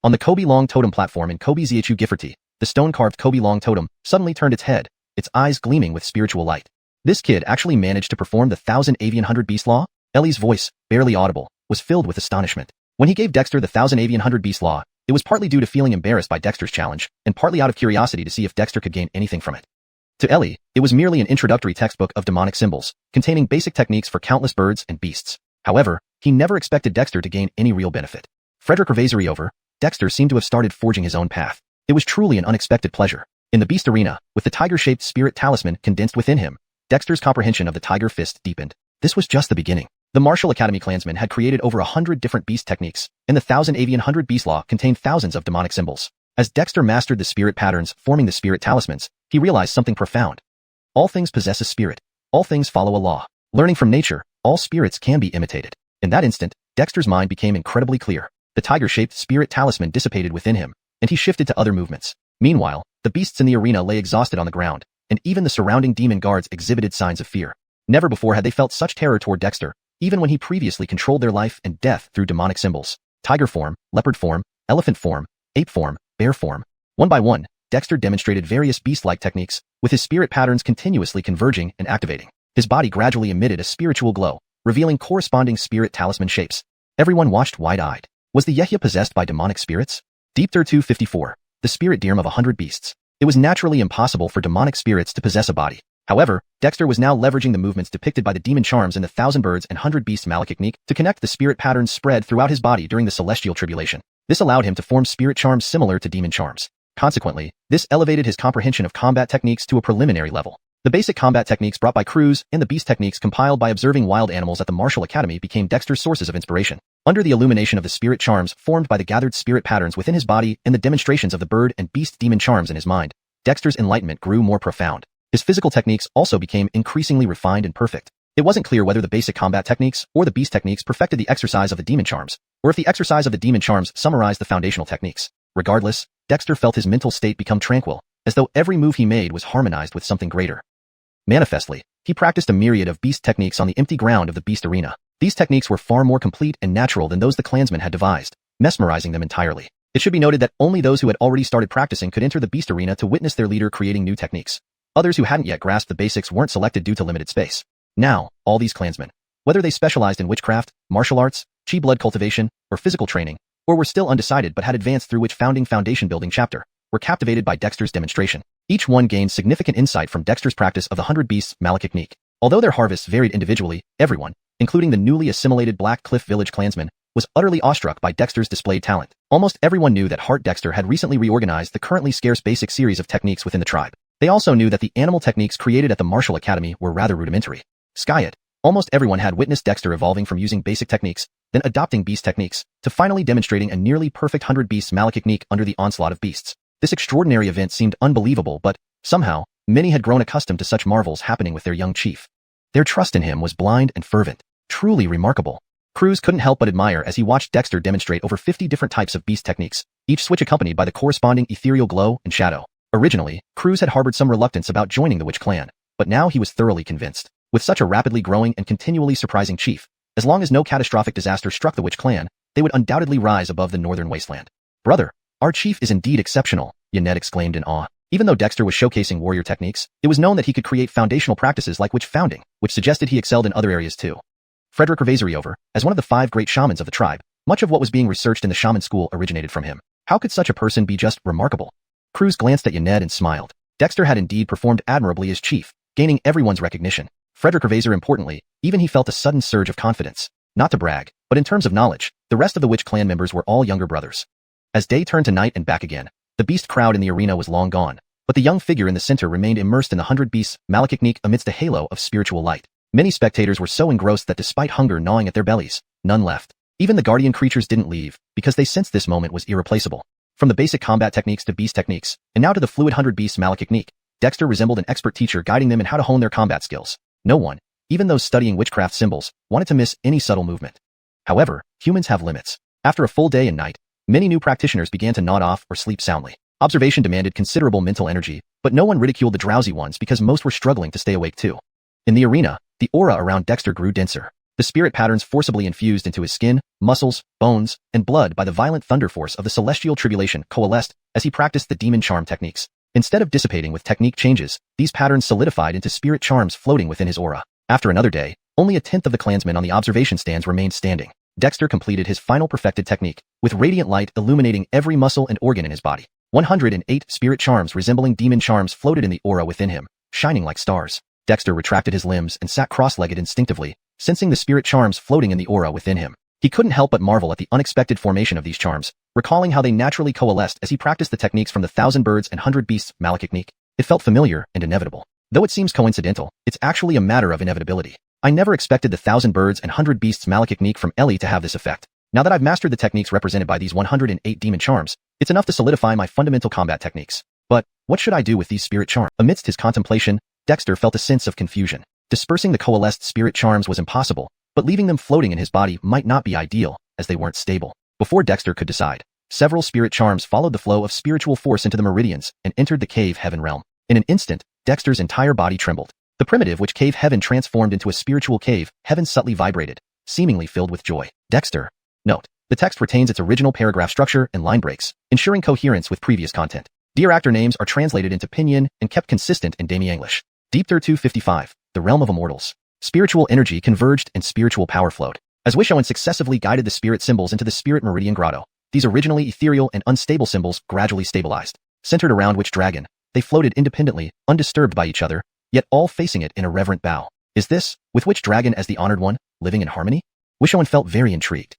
On the Kobe Long Totem platform in Kobe Xiuxian Gifferty, the stone-carved Kobe Long Totem suddenly turned its head, its eyes gleaming with spiritual light. This kid actually managed to perform the 1,000 Avian 100 Beast Law? Ellie's voice, barely audible, was filled with astonishment. When he gave Dexter the 1,000 Avian 100 Beast Law, it was partly due to feeling embarrassed by Dexter's challenge, and partly out of curiosity to see if Dexter could gain anything from it. To Ellie, it was merely an introductory textbook of demonic symbols, containing basic techniques for countless birds and beasts. However, he never expected Dexter to gain any real benefit. Frederick Revasery over, Dexter seemed to have started forging his own path. It was truly an unexpected pleasure. In the beast arena, with the tiger-shaped spirit talisman condensed within him, Dexter's comprehension of the tiger fist deepened. This was just the beginning. The Martial Academy clansmen had created over 100 different beast techniques, and the 1,000 Avian 100 Beast Law contained thousands of demonic symbols. As Dexter mastered the spirit patterns forming the spirit talismans, he realized something profound. All things possess a spirit. All things follow a law. Learning from nature, all spirits can be imitated. In that instant, Dexter's mind became incredibly clear. The tiger-shaped spirit talisman dissipated within him, and he shifted to other movements. Meanwhile, the beasts in the arena lay exhausted on the ground, and even the surrounding demon guards exhibited signs of fear. Never before had they felt such terror toward Dexter, even when he previously controlled their life and death through demonic symbols. Tiger form, leopard form, elephant form, ape form, bear form. One by one, Dexter demonstrated various beast-like techniques, with his spirit patterns continuously converging and activating. His body gradually emitted a spiritual glow, revealing corresponding spirit talisman shapes. Everyone watched wide-eyed. Was the Yehia possessed by demonic spirits? Deep 254. The spirit dirm of 100 beasts. It was naturally impossible for demonic spirits to possess a body. However, Dexter was now leveraging the movements depicted by the demon charms in the 1,000 Birds and 100 Beasts Malekithnique to connect the spirit patterns spread throughout his body during the celestial tribulation. This allowed him to form spirit charms similar to demon charms. Consequently, this elevated his comprehension of combat techniques to a preliminary level. The basic combat techniques brought by Croods and the beast techniques compiled by observing wild animals at the Martial Academy became Dexter's sources of inspiration. Under the illumination of the spirit charms formed by the gathered spirit patterns within his body and the demonstrations of the bird and beast demon charms in his mind, Dexter's enlightenment grew more profound. His physical techniques also became increasingly refined and perfect. It wasn't clear whether the basic combat techniques or the beast techniques perfected the exercise of the demon charms, or if the exercise of the demon charms summarized the foundational techniques. Regardless, Dexter felt his mental state become tranquil, as though every move he made was harmonized with something greater. Manifestly, he practiced a myriad of beast techniques on the empty ground of the beast arena. These techniques were far more complete and natural than those the clansmen had devised, mesmerizing them entirely. It should be noted that only those who had already started practicing could enter the beast arena to witness their leader creating new techniques. Others who hadn't yet grasped the basics weren't selected due to limited space. Now, all these clansmen, whether they specialized in witchcraft, martial arts, chi blood cultivation, or physical training, or were still undecided but had advanced through which foundation building chapter, were captivated by Dexter's demonstration. Each one gained significant insight from Dexter's practice of the 100 Beasts Malekithnique. Although their harvests varied individually, everyone, including the newly assimilated Black Cliff Village clansmen, was utterly awestruck by Dexter's displayed talent. Almost everyone knew that Hart Dexter had recently reorganized the currently scarce basic series of techniques within the tribe. They also knew that the animal techniques created at the Martial Academy were rather rudimentary. Skyet, almost everyone had witnessed Dexter evolving from using basic techniques, then adopting beast techniques, to finally demonstrating a nearly perfect 100 Beasts Malekithnique under the onslaught of beasts. This extraordinary event seemed unbelievable, but, somehow, many had grown accustomed to such marvels happening with their young chief. Their trust in him was blind and fervent, truly remarkable. Croods couldn't help but admire as he watched Dexter demonstrate over 50 different types of beast techniques, each switch accompanied by the corresponding ethereal glow and shadow. Originally, Croods had harbored some reluctance about joining the witch clan, but now he was thoroughly convinced. With such a rapidly growing and continually surprising chief, as long as no catastrophic disaster struck the witch clan, they would undoubtedly rise above the northern wasteland. "Brother, our chief is indeed exceptional," Yanet exclaimed in awe. Even though Dexter was showcasing warrior techniques, it was known that he could create foundational practices like witch founding, which suggested he excelled in other areas too. Frederick Revasery over, as one of the 5 great shamans of the tribe, much of what was being researched in the shaman school originated from him. How could such a person be just remarkable? Croods glanced at Yanet and smiled. Dexter had indeed performed admirably as chief, gaining everyone's recognition. Frederick Gervaser importantly, even he felt a sudden surge of confidence. Not to brag, but in terms of knowledge, the rest of the witch clan members were all younger brothers. As day turned to night and back again, the beast crowd in the arena was long gone, but the young figure in the center remained immersed in the 100 beasts malakiknik amidst a halo of spiritual light. Many spectators were so engrossed that despite hunger gnawing at their bellies, none left. Even the guardian creatures didn't leave, because they sensed this moment was irreplaceable. From the basic combat techniques to beast techniques, and now to the fluid 100 beasts malakiknik, Dexter resembled an expert teacher guiding them in how to hone their combat skills. No one, even those studying witchcraft symbols, wanted to miss any subtle movement. However, humans have limits. After a full day and night, many new practitioners began to nod off or sleep soundly. Observation demanded considerable mental energy, but no one ridiculed the drowsy ones because most were struggling to stay awake too. In the arena, the aura around Dexter grew denser. The spirit patterns forcibly infused into his skin, muscles, bones, and blood by the violent thunder force of the celestial tribulation coalesced as he practiced the demon charm techniques. Instead of dissipating with technique changes, these patterns solidified into spirit charms floating within his aura. After another day, only a tenth of the clansmen on the observation stands remained standing. Dexter completed his final perfected technique, with radiant light illuminating every muscle and organ in his body. 108 spirit charms resembling demon charms floated in the aura within him, shining like stars. Dexter retracted his limbs and sat cross-legged instinctively, sensing the spirit charms floating in the aura within him. He couldn't help but marvel at the unexpected formation of these charms, recalling how they naturally coalesced as he practiced the techniques from the 1,000 birds and 100 beasts malakiknik. It felt familiar and inevitable. Though it seems coincidental, it's actually a matter of inevitability. I never expected the 1,000 birds and 100 beasts malakiknik from Ellie to have this effect. Now that I've mastered the techniques represented by these 108 demon charms, it's enough to solidify my fundamental combat techniques. But what should I do with these spirit charms? Amidst his contemplation, Dexter felt a sense of confusion. Dispersing the coalesced spirit charms was impossible, but leaving them floating in his body might not be ideal, as they weren't stable. Before Dexter could decide, several spirit charms followed the flow of spiritual force into the meridians and entered the cave heaven realm. In an instant, Dexter's entire body trembled. The primitive which cave heaven transformed into a spiritual cave heaven subtly vibrated, seemingly filled with joy. Dexter. Note: the text retains its original paragraph structure and line breaks, ensuring coherence with previous content. Dear actor names are translated into Pinyin and kept consistent in Demi English. Deepter 255, the realm of immortals. Spiritual energy converged and spiritual power flowed. As xuanhuan successively guided the spirit symbols into the spirit meridian grotto, these originally ethereal and unstable symbols gradually stabilized. Centered around which dragon, they floated independently, undisturbed by each other, yet all facing it in a reverent bow. Is this, with which dragon as the honored one, living in harmony? Xuanhuan felt very intrigued.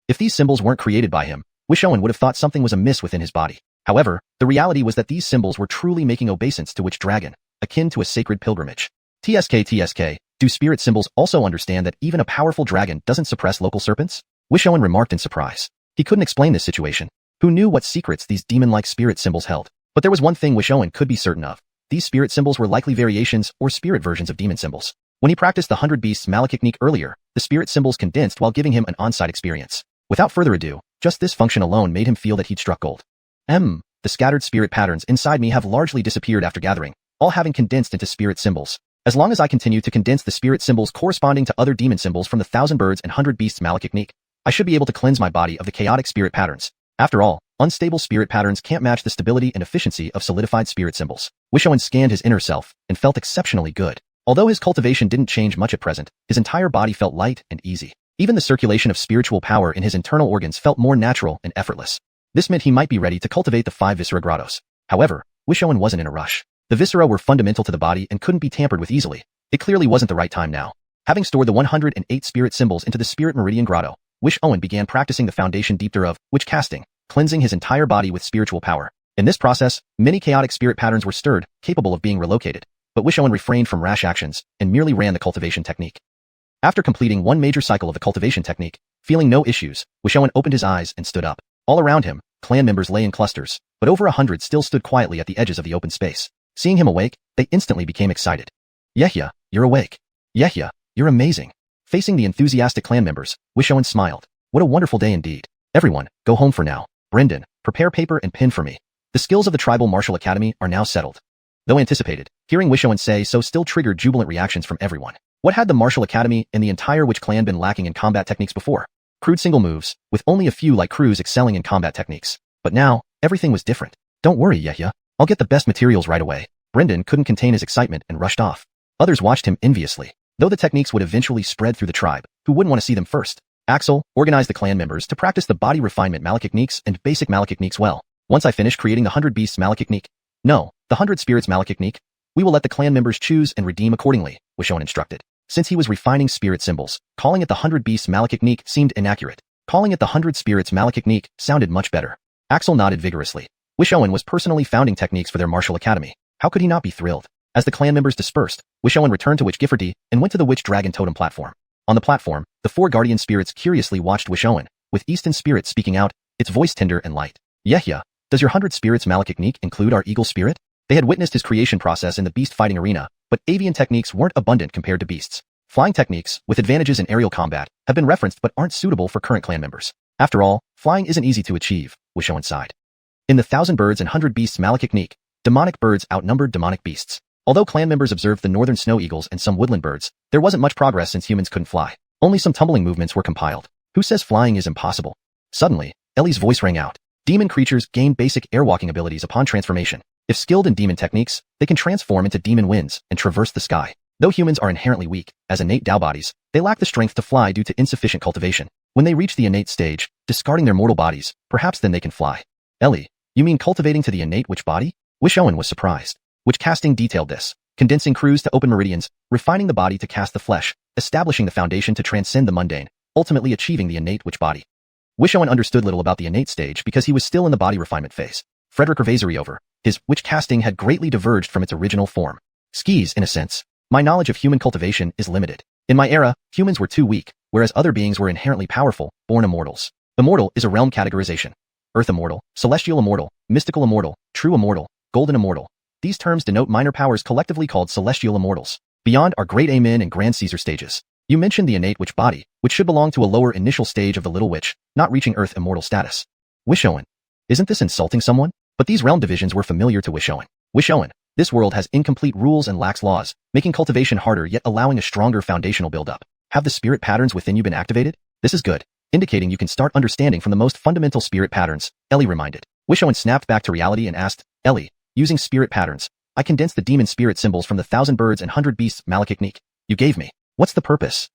If these symbols weren't created by him, Xuanhuan would have thought something was amiss within his body. However, the reality was that these symbols were truly making obeisance to which dragon, akin to a sacred pilgrimage. TSK, do spirit symbols also understand that even a powerful dragon doesn't suppress local serpents? Xuanhuan remarked in surprise. He couldn't explain this situation. Who knew what secrets these demon-like spirit symbols held? But there was one thing Xuanhuan could be certain of. These spirit symbols were likely variations or spirit versions of demon symbols. When he practiced the 100 beasts malakiknik earlier, the spirit symbols condensed while giving him an on-site experience. Without further ado, just this function alone made him feel that he'd struck gold. The scattered spirit patterns inside me have largely disappeared after gathering, all having condensed into spirit symbols. As long as I continue to condense the spirit symbols corresponding to other demon symbols from the 1,000 birds and 100 beasts malakiknik, I should be able to cleanse my body of the chaotic spirit patterns. After all, unstable spirit patterns can't match the stability and efficiency of solidified spirit symbols. Xuanhuan scanned his inner self and felt exceptionally good. Although his cultivation didn't change much at present, his entire body felt light and easy. Even the circulation of spiritual power in his internal organs felt more natural and effortless. This meant he might be ready to cultivate the 5 viscera grottos. However, Xuanhuan wasn't in a rush. The viscera were fundamental to the body and couldn't be tampered with easily. It clearly wasn't the right time now. Having stored the 108 spirit symbols into the spirit meridian grotto, Xuanhuan began practicing the foundation deepter of witch casting, cleansing his entire body with spiritual power. In this process, many chaotic spirit patterns were stirred, capable of being relocated. But Xuanhuan refrained from rash actions and merely ran the cultivation technique. After completing one major cycle of the cultivation technique, feeling no issues, Xuanhuan opened his eyes and stood up. All around him, clan members lay in clusters, but over 100 still stood quietly at the edges of the open space. Seeing him awake, they instantly became excited. Yehia, you're awake. Yehia, you're amazing. Facing the enthusiastic clan members, Xuanhuan smiled. What a wonderful day indeed. Everyone, go home for now. Brendan, prepare paper and pen for me. The skills of the Tribal Martial Academy are now settled. Though anticipated, hearing Xuanhuan say so still triggered jubilant reactions from everyone. What had the Martial Academy and the entire Witch clan been lacking in combat techniques before? Crude single moves, with only a few like Croods excelling in combat techniques. But now, everything was different. Don't worry, Yehia. I'll get the best materials right away. Brendan couldn't contain his excitement and rushed off. Others watched him enviously. Though the techniques would eventually spread through the tribe, who wouldn't want to see them first? Axel organized the clan members to practice the body refinement malakikniks and basic malakikniks well. Once I finish creating the 100 beasts malakiknik, no, the 100 spirits malakiknik, we will let the clan members choose and redeem accordingly, Xuanhuan instructed. Since he was refining spirit symbols, calling it the 100 Beasts Malekithnique seemed inaccurate. Calling it the 100 Spirits Malekithnique sounded much better. Axel nodded vigorously. Xuanhuan was personally founding techniques for their martial academy. How could he not be thrilled? As the clan members dispersed, Xuanhuan returned to Witch Gifford and went to the Witch Dragon Totem platform. On the platform, the 4 guardian spirits curiously watched Xuanhuan, with Eastern Spirit speaking out, its voice tender and light. Yeah, does your 100 Spirits Malekithnique include our eagle spirit? They had witnessed his creation process in the beast fighting arena, but avian techniques weren't abundant compared to beasts. Flying techniques, with advantages in aerial combat, have been referenced but aren't suitable for current clan members. After all, flying isn't easy to achieve, Xuanhuan sighed. In the 1,000 Birds and 100 Beasts Malekithnique, demonic birds outnumbered demonic beasts. Although clan members observed the northern snow eagles and some woodland birds, there wasn't much progress since humans couldn't fly. Only some tumbling movements were compiled. Who says flying is impossible? Suddenly, Ellie's voice rang out. Demon creatures gain basic airwalking abilities upon transformation. If skilled in demon techniques, they can transform into demon winds and traverse the sky. Though humans are inherently weak, as innate Dao bodies, they lack the strength to fly due to insufficient cultivation. When they reach the innate stage, discarding their mortal bodies, perhaps then they can fly. Ellie, you mean cultivating to the innate witch body? Xuanhuan was surprised. Witch casting detailed this, condensing Croods to open meridians, refining the body to cast the flesh, establishing the foundation to transcend the mundane, ultimately achieving the innate witch body. Xuanhuan understood little about the innate stage because he was still in the body refinement phase. Frederick Revasery over, his witch casting had greatly diverged from its original form. Skis, in a sense. My knowledge of human cultivation is limited. In my era, humans were too weak, whereas other beings were inherently powerful, born immortals. Immortal is a realm categorization. Earth immortal, celestial immortal, mystical immortal, true immortal, golden immortal. These terms denote minor powers collectively called celestial immortals. Beyond are Great Amen and Grand Caesar stages. You mentioned the innate witch body, which should belong to a lower initial stage of the Little Witch, not reaching Earth immortal status. Xuanhuan. Isn't this insulting someone? But these realm divisions were familiar to Xuanhuan. Xuanhuan, this world has incomplete rules and lacks laws, making cultivation harder yet allowing a stronger foundational build-up. Have the spirit patterns within you been activated? This is good, indicating you can start understanding from the most fundamental spirit patterns, Ellie reminded. Xuanhuan snapped back to reality and asked, Ellie, using spirit patterns, I condensed the demon spirit symbols from the 1,000 Birds and 100 Beasts Malekithnique you gave me. What's the purpose?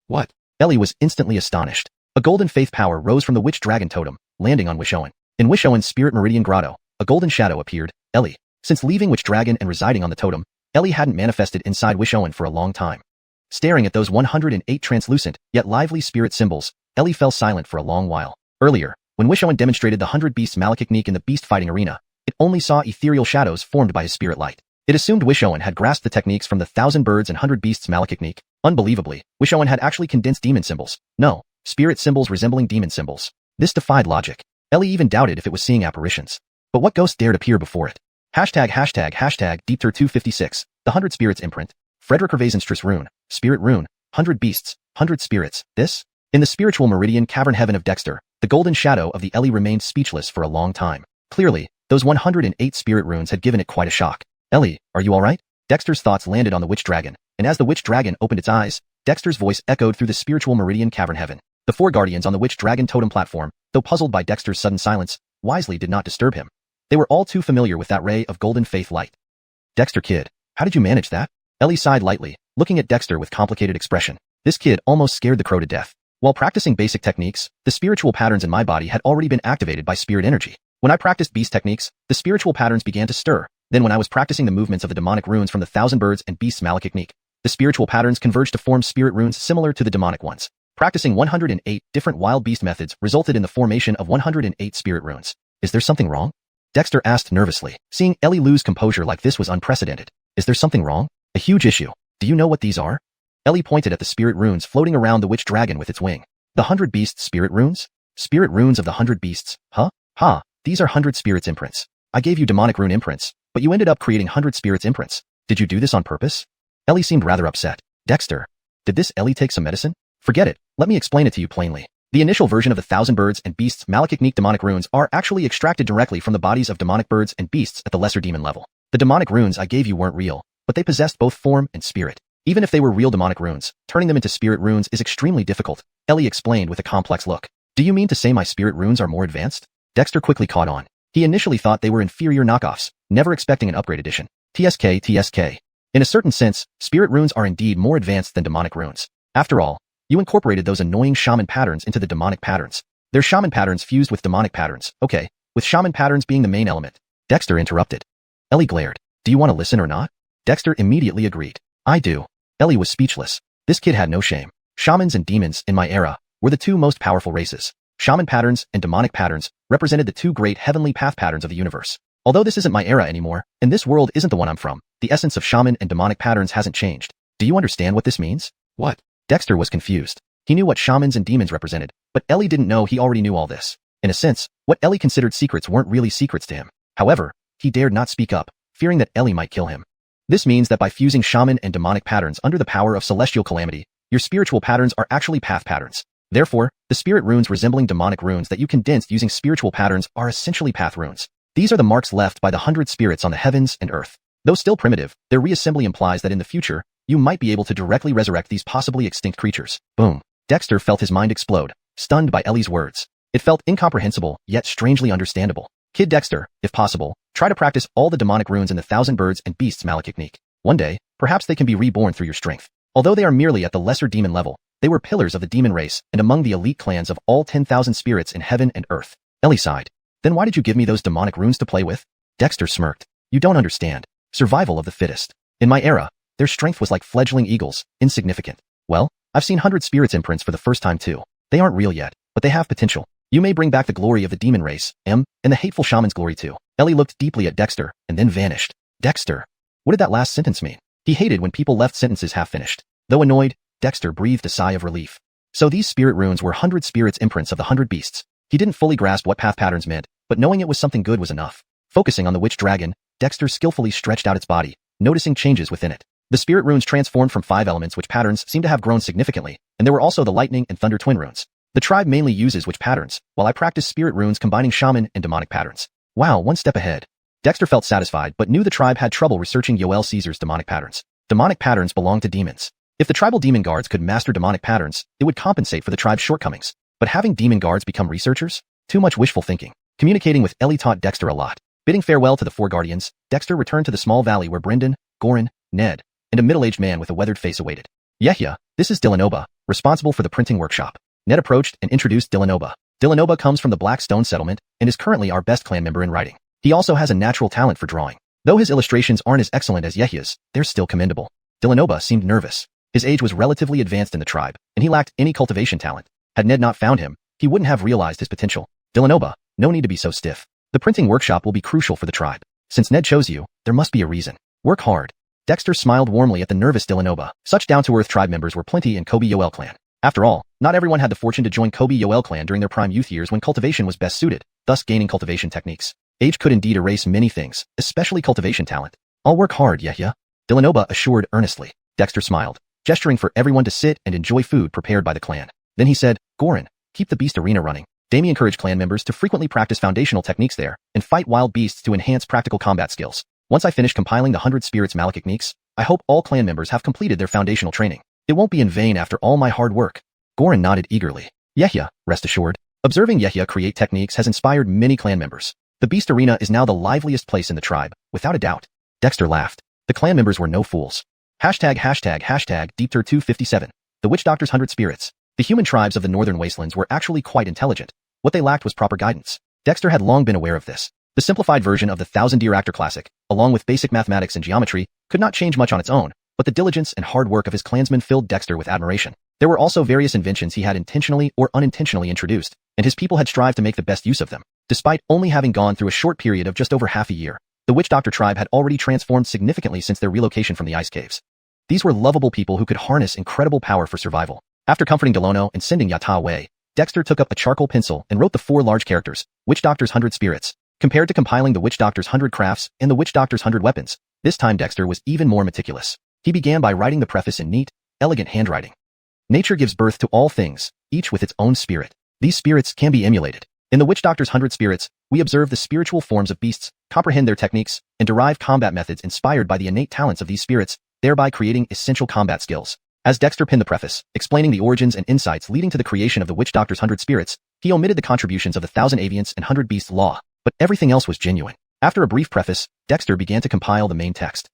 What? Ellie was instantly astonished. A golden faith power rose from the Witch Dragon Totem, landing on Xuanhuan. In Xuanhuan's Spirit Meridian Grotto, a golden shadow appeared. Ellie. Since leaving Witch Dragon and residing on the totem, Ellie hadn't manifested inside Xuanhuan for a long time. Staring at those 108 translucent, yet lively spirit symbols, Ellie fell silent for a long while. Earlier, when Xuanhuan demonstrated the 100 Beasts Malekithnique in the beast fighting arena, it only saw ethereal shadows formed by his spirit light. It assumed Xuanhuan had grasped the techniques from the 1,000 Birds and 100 Beasts Malekithnique. Unbelievably, Xuanhuan had actually condensed demon symbols. No, spirit symbols resembling demon symbols. This defied logic. Ellie even doubted if it was seeing apparitions. But what ghost dared appear before it? Hashtag Deepter256, the 100 Spirits imprint. Frederick Revasenstress rune, Spirit rune, 100 Beasts, 100 Spirits. This? In the spiritual meridian cavern heaven of Dexter, the golden shadow of the Ellie remained speechless for a long time. Clearly, those 108 spirit runes had given it quite a shock. Ellie, are you alright? Dexter's thoughts landed on the Witch Dragon, and as the Witch Dragon opened its eyes, Dexter's voice echoed through the spiritual meridian cavern heaven. The 4 guardians on the Witch Dragon totem platform, though puzzled by Dexter's sudden silence, wisely did not disturb him. They were all too familiar with that ray of golden faith light. Dexter kid, how did you manage that? Ellie sighed lightly, looking at Dexter with complicated expression. This kid almost scared the crow to death. While practicing basic techniques, the spiritual patterns in my body had already been activated by spirit energy. When I practiced beast techniques, the spiritual patterns began to stir. Then when I was practicing the movements of the demonic runes from the 1,000 Birds and Beasts Malekithnique, the spiritual patterns converged to form spirit runes similar to the demonic ones. Practicing 108 different wild beast methods resulted in the formation of 108 spirit runes. Is there something wrong? Dexter asked nervously. Seeing Ellie lose composure like this was unprecedented. Is there something wrong? A huge issue. Do you know what these are? Ellie pointed at the spirit runes floating around the Witch Dragon with its wing. The 100 Beasts spirit runes? Spirit runes of the 100 Beasts, huh? Ha, these are 100 Spirits imprints. I gave you demonic rune imprints, but you ended up creating 100 Spirits imprints. Did you do this on purpose? Ellie seemed rather upset. Dexter, did this Ellie take some medicine? Forget it, let me explain it to you plainly. The initial version of the 1,000 Birds and Beasts Malekithnique demonic runes are actually extracted directly from the bodies of demonic birds and beasts at the lesser demon level. The demonic runes I gave you weren't real, but they possessed both form and spirit. Even if they were real demonic runes, turning them into spirit runes is extremely difficult, Ellie explained with a complex look. Do you mean to say my spirit runes are more advanced? Dexter quickly caught on. He initially thought they were inferior knockoffs, never expecting an upgrade edition. TSK. In a certain sense, spirit runes are indeed more advanced than demonic runes. After all, you incorporated those annoying shaman patterns into the demonic patterns. They're shaman patterns fused with demonic patterns, okay, with shaman patterns being the main element. Dexter interrupted. Ellie glared. Do you want to listen or not? Dexter immediately agreed. I do. Ellie was speechless. This kid had no shame. Shamans and demons, in my era, were the two most powerful races. Shaman patterns and demonic patterns represented the two great heavenly path patterns of the universe. Although this isn't my era anymore, and this world isn't the one I'm from, the essence of shaman and demonic patterns hasn't changed. Do you understand what this means? What? Dexter was confused. He knew what shamans and demons represented, but Ellie didn't know he already knew all this. In a sense, what Ellie considered secrets weren't really secrets to him. However, he dared not speak up, fearing that Ellie might kill him. This means that by fusing shaman and demonic patterns under the power of celestial calamity, your spiritual patterns are actually path patterns. Therefore, the spirit runes resembling demonic runes that you condensed using spiritual patterns are essentially path runes. These are the marks left by the 100 spirits on the heavens and earth. Though still primitive, their reassembly implies that in the future, you might be able to directly resurrect these possibly extinct creatures. Boom. Dexter felt his mind explode, stunned by Ellie's words. It felt incomprehensible, yet strangely understandable. Kid Dexter, if possible, try to practice all the demonic runes in the Thousand Birds and Beasts Malekithnik. One day, perhaps they can be reborn through your strength. Although they are merely at the lesser demon level, they were pillars of the demon race and among the elite clans of all 10,000 spirits in heaven and earth. Ellie sighed. Then why did you give me those demonic runes to play with? Dexter smirked. You don't understand. Survival of the fittest. In my era, their strength was like fledgling eagles, insignificant. Well, I've seen 100 spirits imprints for the first time too. They aren't real yet, but they have potential. You may bring back the glory of the demon race, and the hateful shaman's glory too. Ellie looked deeply at Dexter and then vanished. Dexter. What did that last sentence mean? He hated when people left sentences half finished. Though annoyed, Dexter breathed a sigh of relief. So these spirit runes were 100 spirits imprints of the 100 beasts. He didn't fully grasp what path patterns meant, but knowing it was something good was enough. Focusing on the witch dragon, Dexter skillfully stretched out its body, noticing changes within it. The spirit runes transformed from 5 elements which patterns seem to have grown significantly, and there were also the lightning and thunder twin runes. The tribe mainly uses witch patterns, while I practice spirit runes combining shaman and demonic patterns. Wow, one step ahead. Dexter felt satisfied but knew the tribe had trouble researching Yoel Caesar's demonic patterns. Demonic patterns belong to demons. If the tribal demon guards could master demonic patterns, it would compensate for the tribe's shortcomings. But having demon guards become researchers? Too much wishful thinking. Communicating with Ellie taught Dexter a lot. Bidding farewell to the 4 guardians, Dexter returned to the small valley where Brendan, Goran, Ned, and a middle-aged man with a weathered face awaited. Yehia, this is Dilanoba, responsible for the printing workshop. Ned approached and introduced Dilanoba. Dilanoba comes from the Black Stone settlement and is currently our best clan member in writing. He also has a natural talent for drawing. Though his illustrations aren't as excellent as Yehia's, they're still commendable. Dilanoba seemed nervous. His age was relatively advanced in the tribe, and he lacked any cultivation talent. Had Ned not found him, he wouldn't have realized his potential. Dilanoba, no need to be so stiff. The printing workshop will be crucial for the tribe. Since Ned chose you, there must be a reason. Work hard. Dexter smiled warmly at the nervous Dilanoba. Such down-to-earth tribe members were plenty in Kobe Yoel clan. After all, not everyone had the fortune to join Kobe Yoel clan during their prime youth years when cultivation was best suited, thus gaining cultivation techniques. Age could indeed erase many things, especially cultivation talent. I'll work hard, Yehia. Dilanoba assured earnestly. Dexter smiled, gesturing for everyone to sit and enjoy food prepared by the clan. Then he said, Goran, keep the beast arena running. Damie encouraged clan members to frequently practice foundational techniques there and fight wild beasts to enhance practical combat skills. Once I finish compiling the 100 Spirits Malekithniks, I hope all clan members have completed their foundational training. It won't be in vain after all my hard work. Goran nodded eagerly. Yehia, rest assured. Observing Yehia create techniques has inspired many clan members. The beast arena is now the liveliest place in the tribe, without a doubt. Dexter laughed. The clan members were no fools. ###Deepter257. The Witch Doctor's 100 Spirits. The human tribes of the northern wastelands were actually quite intelligent. What they lacked was proper guidance. Dexter had long been aware of this. The simplified version of the Thousand Year Actor Classic, along with basic mathematics and geometry, could not change much on its own, but the diligence and hard work of his clansmen filled Dexter with admiration. There were also various inventions he had intentionally or unintentionally introduced, and his people had strived to make the best use of them. Despite only having gone through a short period of just over half a year, the Witch Doctor tribe had already transformed significantly since their relocation from the ice caves. These were lovable people who could harness incredible power for survival. After comforting Delono and sending Yata away, Dexter took up a charcoal pencil and wrote the 4 large characters, Witch Doctor's 100 Spirits. Compared to compiling the Witch Doctor's 100 Crafts and the Witch Doctor's 100 Weapons, this time Dexter was even more meticulous. He began by writing the preface in neat, elegant handwriting. Nature gives birth to all things, each with its own spirit. These spirits can be emulated. In the Witch Doctor's 100 Spirits, we observe the spiritual forms of beasts, comprehend their techniques, and derive combat methods inspired by the innate talents of these spirits, thereby creating essential combat skills. As Dexter penned the preface, explaining the origins and insights leading to the creation of the Witch Doctor's 100 Spirits, he omitted the contributions of the 1,000 Aviants and 100 Beasts law, but everything else was genuine. After a brief preface, Dexter began to compile the main text.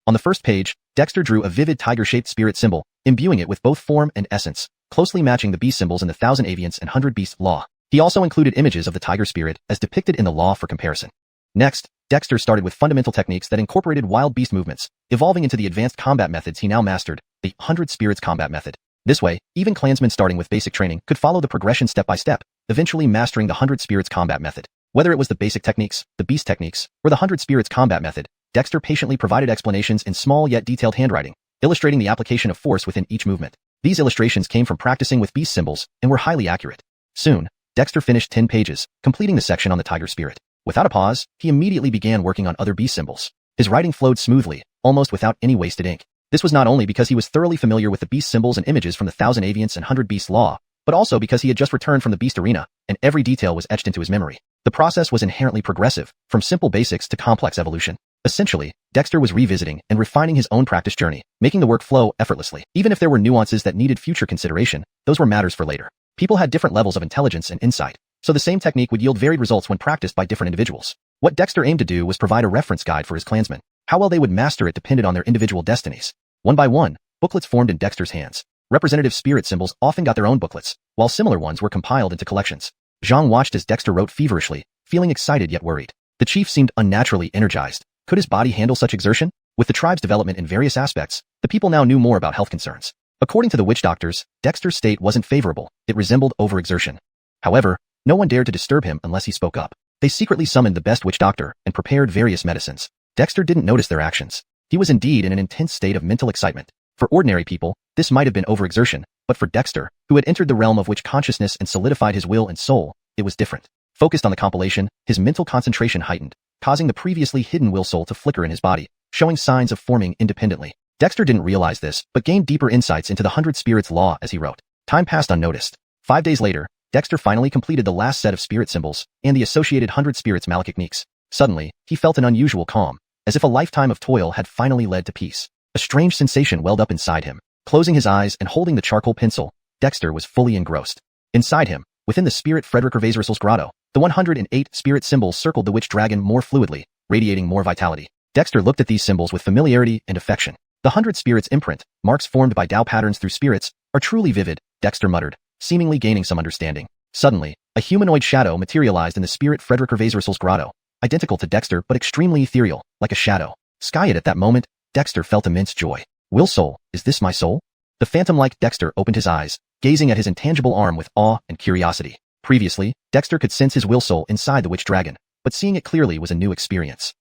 On the first page, Dexter drew a vivid tiger-shaped spirit symbol, imbuing it with both form and essence, closely matching the beast symbols in the 1,000 Aviants and 100 Beasts law. He also included images of the tiger spirit as depicted in the law for comparison. Next, Dexter started with fundamental techniques that incorporated wild beast movements, evolving into the advanced combat methods he now mastered, the 100 Spirits Combat Method. This way, even clansmen starting with basic training could follow the progression step by step, eventually mastering the 100 Spirits Combat Method. Whether it was the basic techniques, the beast techniques, or the 100 Spirits Combat Method, Dexter patiently provided explanations in small yet detailed handwriting, illustrating the application of force within each movement. These illustrations came from practicing with beast symbols and were highly accurate. Soon, Dexter finished 10 pages, completing the section on the tiger spirit. Without a pause, he immediately began working on other beast symbols. His writing flowed smoothly, almost without any wasted ink. This was not only because he was thoroughly familiar with the beast symbols and images from the 1000 Aviants and 100 Beasts Law, but also because he had just returned from the beast arena, and every detail was etched into his memory. The process was inherently progressive, from simple basics to complex evolution. Essentially, Dexter was revisiting and refining his own practice journey, making the work flow effortlessly. Even if there were nuances that needed future consideration, those were matters for later. People had different levels of intelligence and insight, so the same technique would yield varied results when practiced by different individuals. What Dexter aimed to do was provide a reference guide for his clansmen. How well they would master it depended on their individual destinies. One by one, booklets formed in Dexter's hands. Representative spirit symbols often got their own booklets, while similar ones were compiled into collections. Zhang watched as Dexter wrote feverishly, feeling excited yet worried. The chief seemed unnaturally energized. Could his body handle such exertion? With the tribe's development in various aspects, the people now knew more about health concerns. According to the witch doctors, Dexter's state wasn't favorable. It resembled overexertion. However, no one dared to disturb him unless he spoke up. They secretly summoned the best witch doctor and prepared various medicines. Dexter didn't notice their actions. He was indeed in an intense state of mental excitement. For ordinary people, this might have been overexertion, but for Dexter, who had entered the realm of witch consciousness and solidified his will and soul, it was different. Focused on the compilation, his mental concentration heightened, causing the previously hidden will soul to flicker in his body, showing signs of forming independently. Dexter didn't realize this, but gained deeper insights into the 100 Spirits Law as he wrote. Time passed unnoticed. 5 days later, Dexter finally completed the last set of spirit symbols and the associated 100 Spirits Malachniques. Suddenly, he felt an unusual calm, as if a lifetime of toil had finally led to peace. A strange sensation welled up inside him. Closing his eyes and holding the charcoal pencil, Dexter was fully engrossed. Inside him, within the spirit Frederick Ravaser's grotto, the 108 spirit symbols circled the witch dragon more fluidly, radiating more vitality. Dexter looked at these symbols with familiarity and affection. The 100 Spirits imprint, marks formed by Tao patterns through spirits, are truly vivid, Dexter muttered, seemingly gaining some understanding. Suddenly, a humanoid shadow materialized in the spirit Frederick Ravaser's grotto, identical to Dexter but extremely ethereal, like a shadow. Skied at that moment, Dexter felt immense joy. Will soul, is this my soul? The phantom-like Dexter opened his eyes, gazing at his intangible arm with awe and curiosity. Previously, Dexter could sense his will soul inside the witch dragon, but seeing it clearly was a new experience.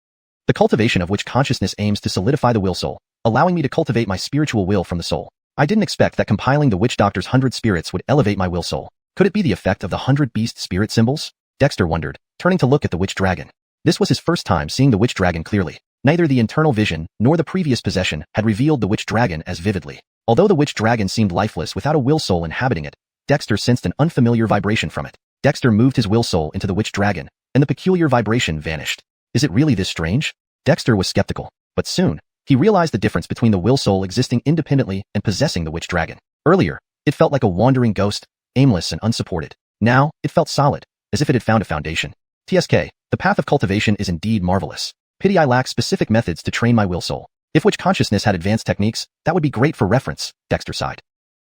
The cultivation of witch consciousness aims to solidify the will soul, allowing me to cultivate my spiritual will from the soul. I didn't expect that compiling the witch doctor's 100 spirits would elevate my will soul. Could it be the effect of the 100 beast spirit symbols? Dexter wondered, turning to look at the witch dragon. This was his first time seeing the witch dragon clearly. Neither the internal vision nor the previous possession had revealed the witch dragon as vividly. Although the witch dragon seemed lifeless without a will soul inhabiting it, Dexter sensed an unfamiliar vibration from it. Dexter moved his will soul into the witch dragon, and the peculiar vibration vanished. Is it really this strange? Dexter was skeptical, but soon, he realized the difference between the will soul existing independently and possessing the witch dragon. Earlier, it felt like a wandering ghost, aimless and unsupported. Now, it felt solid, as if it had found a foundation. TSK, the path of cultivation is indeed marvelous. Pity I lack specific methods to train my will soul. If witch consciousness had advanced techniques, that would be great for reference, Dexter sighed.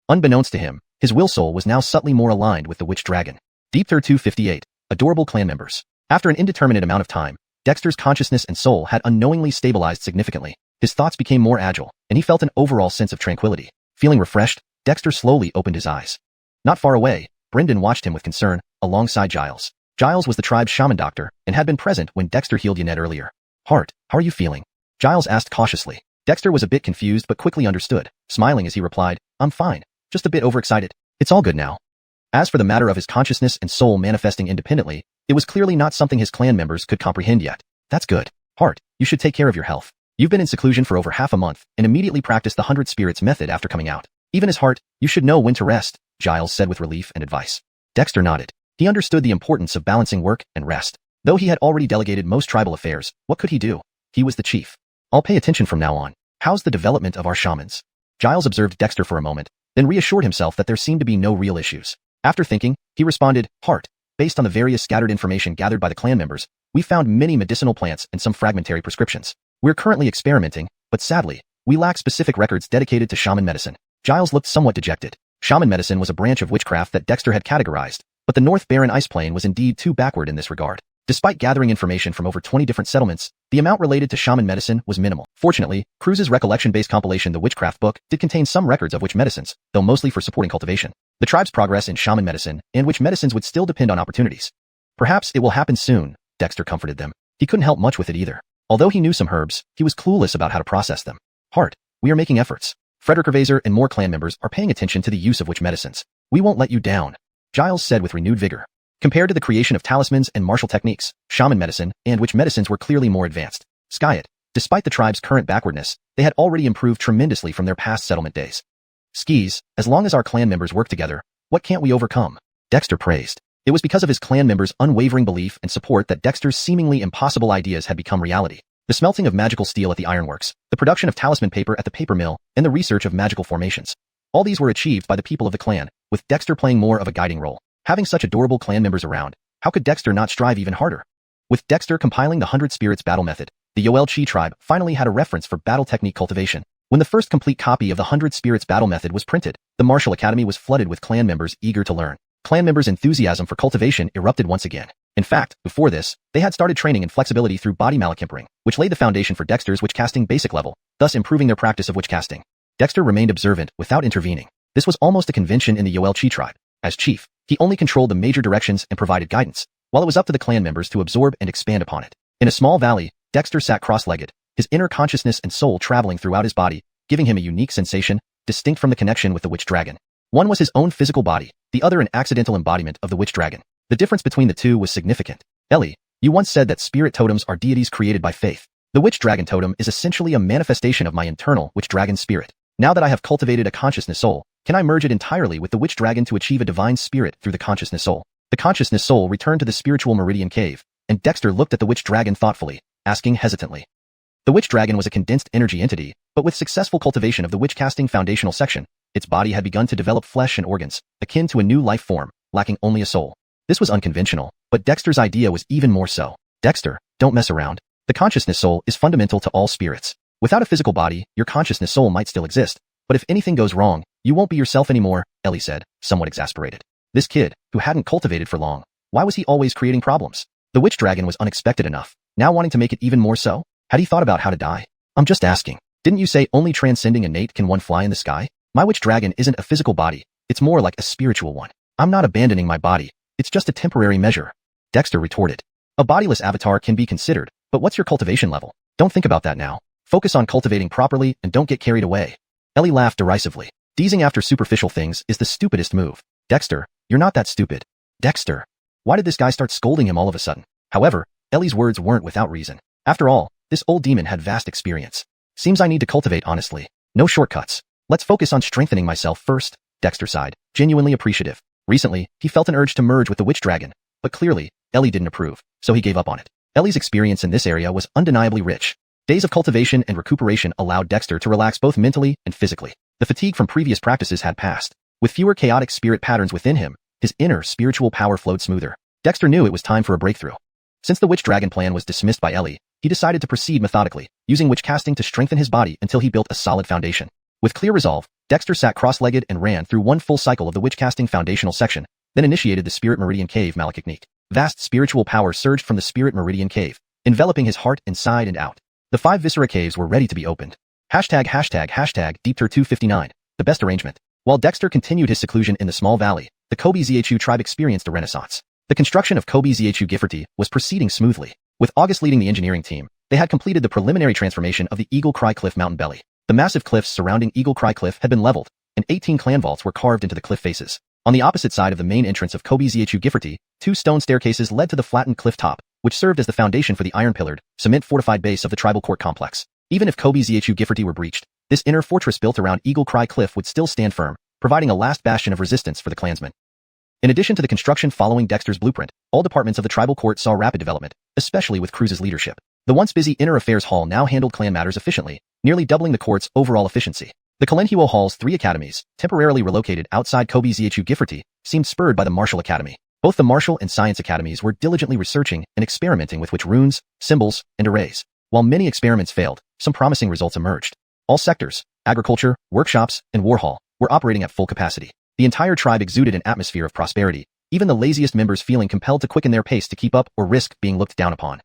Unbeknownst to him, his will soul was now subtly more aligned with the witch dragon. Deep Thir 258, adorable clan members. After an indeterminate amount of time, Dexter's consciousness and soul had unknowingly stabilized significantly. His thoughts became more agile, and he felt an overall sense of tranquility. Feeling refreshed, Dexter slowly opened his eyes. Not far away, Brendan watched him with concern, alongside Giles. Giles was the tribe's shaman doctor, and had been present when Dexter healed Yannette earlier. Hart, how are you feeling? Giles asked cautiously. Dexter was a bit confused but quickly understood, smiling as he replied, I'm fine, just a bit overexcited. It's all good now. As for the matter of his consciousness and soul manifesting independently, it was clearly not something his clan members could comprehend yet. That's good. Hart, you should take care of your health. You've been in seclusion for over half a month, and immediately practiced the 100 spirits method after coming out. Even as Hart, you should know when to rest, Giles said with relief and advice. Dexter nodded. He understood the importance of balancing work and rest. Though he had already delegated most tribal affairs, what could he do? He was the chief. I'll pay attention from now on. How's the development of our shamans? Giles observed Dexter for a moment, then reassured himself that there seemed to be no real issues. After thinking, he responded, Hart, based on the various scattered information gathered by the clan members, we found many medicinal plants and some fragmentary prescriptions. We're currently experimenting, but sadly, we lack specific records dedicated to shaman medicine. Giles looked somewhat dejected. Shaman medicine was a branch of witchcraft that Dexter had categorized, but the North Barren Ice Plain was indeed too backward in this regard. Despite gathering information from over 20 different settlements, the amount related to shaman medicine was minimal. Fortunately, Croods' recollection-based compilation The Witchcraft Book did contain some records of witch medicines, though mostly for supporting cultivation. The tribe's progress in shaman medicine and witch medicines would still depend on opportunities. Perhaps it will happen soon, Dexter comforted them. He couldn't help much with it either. Although he knew some herbs, he was clueless about how to process them. Hart, we are making efforts. Frederick Ervaser and more clan members are paying attention to the use of witch medicines. We won't let you down, Giles said with renewed vigor. Compared to the creation of talismans and martial techniques, shaman medicine and witch medicines were clearly more advanced. Skyet, despite the tribe's current backwardness, they had already improved tremendously from their past settlement days. Skis, as long as our clan members work together, what can't we overcome? Dexter praised. It was because of his clan members' unwavering belief and support that Dexter's seemingly impossible ideas had become reality. The smelting of magical steel at the ironworks, the production of talisman paper at the paper mill, and the research of magical formations. All these were achieved by the people of the clan, with Dexter playing more of a guiding role. Having such adorable clan members around, how could Dexter not strive even harder? With Dexter compiling the 100 Spirits battle method, the Yoel-Chi tribe finally had a reference for battle technique cultivation. When the first complete copy of the 100 Spirits battle method was printed, the Martial Academy was flooded with clan members eager to learn. Clan members' enthusiasm for cultivation erupted once again. In fact, before this, they had started training in flexibility through body malachimpering, which laid the foundation for Dexter's witchcasting basic level, thus improving their practice of witchcasting. Dexter remained observant without intervening. This was almost a convention in the Yoel-Chi tribe. As chief, he only controlled the major directions and provided guidance, while it was up to the clan members to absorb and expand upon it. In a small valley, Dexter sat cross-legged, his inner consciousness and soul traveling throughout his body, giving him a unique sensation, distinct from the connection with the witch dragon. One was his own physical body, the other an accidental embodiment of the witch dragon. The difference between the two was significant. Ellie, you once said that spirit totems are deities created by faith. The witch dragon totem is essentially a manifestation of my internal witch dragon spirit. Now that I have cultivated a consciousness soul, can I merge it entirely with the witch dragon to achieve a divine spirit through the consciousness soul? The consciousness soul returned to the spiritual meridian cave, and Dexter looked at the witch dragon thoughtfully, asking hesitantly. The witch dragon was a condensed energy entity, but with successful cultivation of the witch-casting foundational section, its body had begun to develop flesh and organs, akin to a new life form, lacking only a soul. This was unconventional, but Dexter's idea was even more so. Dexter, don't mess around. The consciousness soul is fundamental to all spirits. Without a physical body, your consciousness soul might still exist, but if anything goes wrong, you won't be yourself anymore, Ellie said, somewhat exasperated. This kid, who hadn't cultivated for long, why was he always creating problems? The witch dragon was unexpected enough, now wanting to make it even more so? Had he thought about how to die? I'm just asking. Didn't you say only transcending innate can one fly in the sky? My witch dragon isn't a physical body, it's more like a spiritual one. I'm not abandoning my body, it's just a temporary measure. Dexter retorted. A bodiless avatar can be considered, but what's your cultivation level? Don't think about that now. Focus on cultivating properly and don't get carried away. Ellie laughed derisively. Teasing after superficial things is the stupidest move. Dexter, you're not that stupid. Dexter. Why did this guy start scolding him all of a sudden? However, Ellie's words weren't without reason. After all, this old demon had vast experience. Seems I need to cultivate honestly. No shortcuts. Let's focus on strengthening myself first, Dexter sighed, genuinely appreciative. Recently, he felt an urge to merge with the witch dragon, but clearly, Ellie didn't approve, so he gave up on it. Ellie's experience in this area was undeniably rich. Days of cultivation and recuperation allowed Dexter to relax both mentally and physically. The fatigue from previous practices had passed. With fewer chaotic spirit patterns within him, his inner spiritual power flowed smoother. Dexter knew it was time for a breakthrough. Since the witch dragon plan was dismissed by Ellie, he decided to proceed methodically, using witch casting to strengthen his body until he built a solid foundation. With clear resolve, Dexter sat cross-legged and ran through one full cycle of the witch casting foundational section, then initiated the Spirit Meridian Cave Malachtechnique. Vast spiritual power surged from the Spirit Meridian Cave, enveloping his heart inside and out. The 5 Viscera caves were ready to be opened. Hashtag DeepTer259, the best arrangement. While Dexter continued his seclusion in the small valley, the Kobe Zhu tribe experienced a renaissance. The construction of Kobe Zhu Gifferty was proceeding smoothly. With August leading the engineering team, they had completed the preliminary transformation of the Eagle Cry Cliff mountain belly. The massive cliffs surrounding Eagle Cry Cliff had been leveled, and 18 clan vaults were carved into the cliff faces. On the opposite side of the main entrance of Kobe Zhu Gifferty, 2 stone staircases led to the flattened cliff top, which served as the foundation for the iron-pillared, cement-fortified base of the tribal court complex. Even if Kobe Zhu Gifferty were breached, this inner fortress built around Eagle Cry Cliff would still stand firm, providing a last bastion of resistance for the clansmen. In addition to the construction following Dexter's blueprint, all departments of the tribal court saw rapid development, especially with Croods' leadership. The once busy Inner Affairs Hall now handled clan matters efficiently, nearly doubling the court's overall efficiency. The Kalenhuo Hall's 3 academies, temporarily relocated outside Kobe Zhu Gifferty, seemed spurred by the Martial Academy. Both the Martial and Science Academies were diligently researching and experimenting with witch runes, symbols, and arrays. While many experiments failed, some promising results emerged. All sectors, agriculture, workshops, and war hall, were operating at full capacity. The entire tribe exuded an atmosphere of prosperity, even the laziest members feeling compelled to quicken their pace to keep up or risk being looked down upon.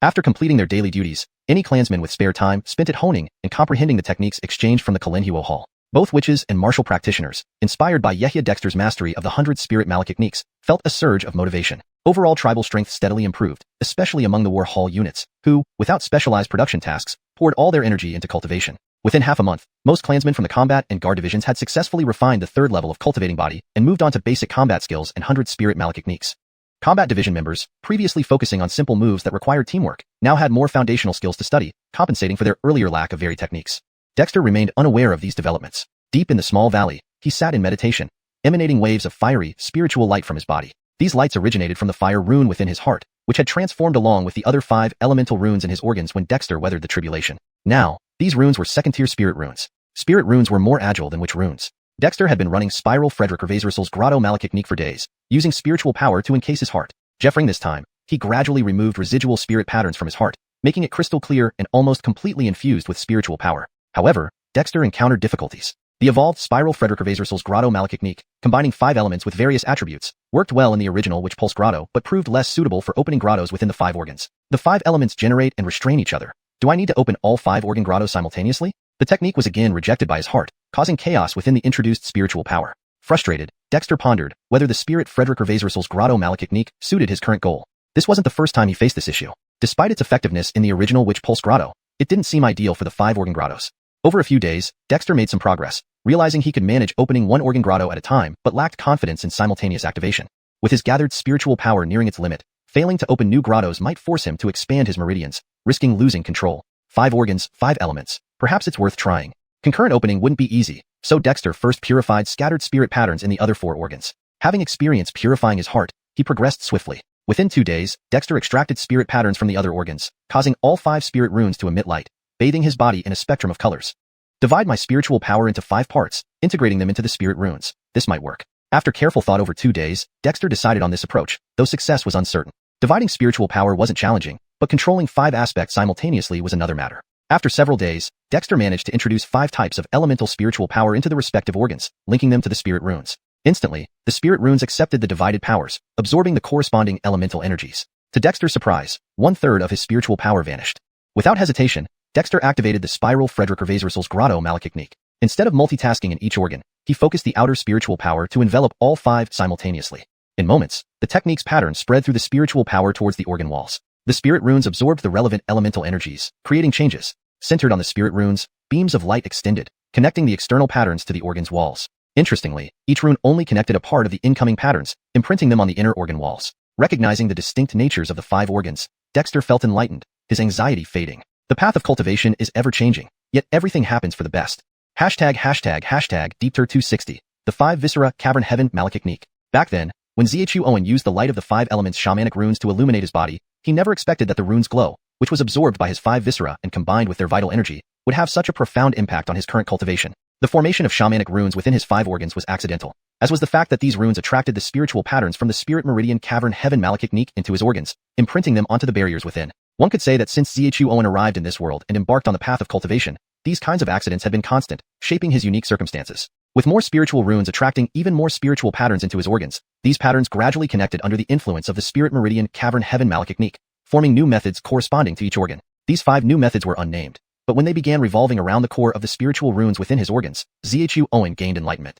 After completing their daily duties, any clansman with spare time spent it honing and comprehending the techniques exchanged from the Xuanhuan hall. Both witches and martial practitioners, inspired by Yehia Dexter's mastery of the 100 spirit malachtechniques, felt a surge of motivation. Overall tribal strength steadily improved, especially among the war hall units, who, without specialized production tasks, poured all their energy into cultivation. Within half a month, most clansmen from the combat and guard divisions had successfully refined the third level of cultivating body and moved on to basic combat skills and 100 spirit malachtechniques. Combat division members, previously focusing on simple moves that required teamwork, now had more foundational skills to study, compensating for their earlier lack of varied techniques. Dexter remained unaware of these developments. Deep in the small valley, he sat in meditation, emanating waves of fiery, spiritual light from his body. These lights originated from the fire rune within his heart, which had transformed along with the other 5 elemental runes in his organs when Dexter weathered the tribulation. Now, these runes were second-tier spirit runes. Spirit runes were more agile than witch runes. Dexter had been running Spiral Frederick Revasorsel's Grotto malachtechnique for days, using spiritual power to encase his heart. Jeffering this time, he gradually removed residual spirit patterns from his heart, making it crystal clear and almost completely infused with spiritual power. However, Dexter encountered difficulties. The evolved Spiral Frederick Revasorsel's Grotto malachtechnique, combining 5 elements with various attributes, worked well in the original Witch Pulse Grotto but proved less suitable for opening grottos within the 5 organs. The 5 elements generate and restrain each other. Do I need to open all 5 organ grottos simultaneously? The technique was again rejected by his heart, causing chaos within the introduced spiritual power. Frustrated, Dexter pondered whether the Spirit Frederick Revasorsel's Grotto malachtechnique suited his current goal. This wasn't the first time he faced this issue. Despite its effectiveness in the original Witch Pulse Grotto, it didn't seem ideal for the 5 organ grottos. Over a few days, Dexter made some progress, realizing he could manage opening 1 organ grotto at a time but lacked confidence in simultaneous activation. With his gathered spiritual power nearing its limit, failing to open new grottos might force him to expand his meridians, risking losing control. 5 organs, 5 elements. Perhaps it's worth trying. Concurrent opening wouldn't be easy, so Dexter first purified scattered spirit patterns in the other 4 organs. Having experience purifying his heart, he progressed swiftly. Within 2 days, Dexter extracted spirit patterns from the other organs, causing all 5 spirit runes to emit light, bathing his body in a spectrum of colors. Divide my spiritual power into 5 parts, integrating them into the spirit runes. This might work. After careful thought over 2 days, Dexter decided on this approach, though success was uncertain. Dividing spiritual power wasn't challenging, but controlling 5 aspects simultaneously was another matter. After several days, Dexter managed to introduce 5 types of elemental spiritual power into the respective organs, linking them to the spirit runes. Instantly, the spirit runes accepted the divided powers, absorbing the corresponding elemental energies. To Dexter's surprise, 1/3 of his spiritual power vanished. Without hesitation, Dexter activated the Spiral Frederick Revasorsel's Grotto malachtechnique. Instead of multitasking in each organ, he focused the outer spiritual power to envelop all 5 simultaneously. In moments, the technique's pattern spread through the spiritual power towards the organ walls. The spirit runes absorbed the relevant elemental energies, creating changes. Centered on the spirit runes, beams of light extended, connecting the external patterns to the organ's walls. Interestingly, each rune only connected a part of the incoming patterns, imprinting them on the inner organ walls. Recognizing the distinct natures of the 5 organs, Dexter felt enlightened, his anxiety fading. The path of cultivation is ever-changing, yet everything happens for the best. ###DeepTur260, the 5 Viscera Cavern Heaven malachtechnique. Back then, when xuanhuan used the light of the 5 elements shamanic runes to illuminate his body, he never expected that the runes' glow, which was absorbed by his 5 viscera and combined with their vital energy, would have such a profound impact on his current cultivation. The formation of shamanic runes within his 5 organs was accidental, as was the fact that these runes attracted the spiritual patterns from the Spirit Meridian Cavern Heaven malachtechnique into his organs, imprinting them onto the barriers within. One could say that since xuanhuan arrived in this world and embarked on the path of cultivation, these kinds of accidents had been constant, shaping his unique circumstances. With more spiritual runes attracting even more spiritual patterns into his organs, these patterns gradually connected under the influence of the Spirit Meridian Cavern Heaven malachtechnique, forming new methods corresponding to each organ. These 5 new methods were unnamed, but when they began revolving around the core of the spiritual runes within his organs, xuanhuan gained enlightenment.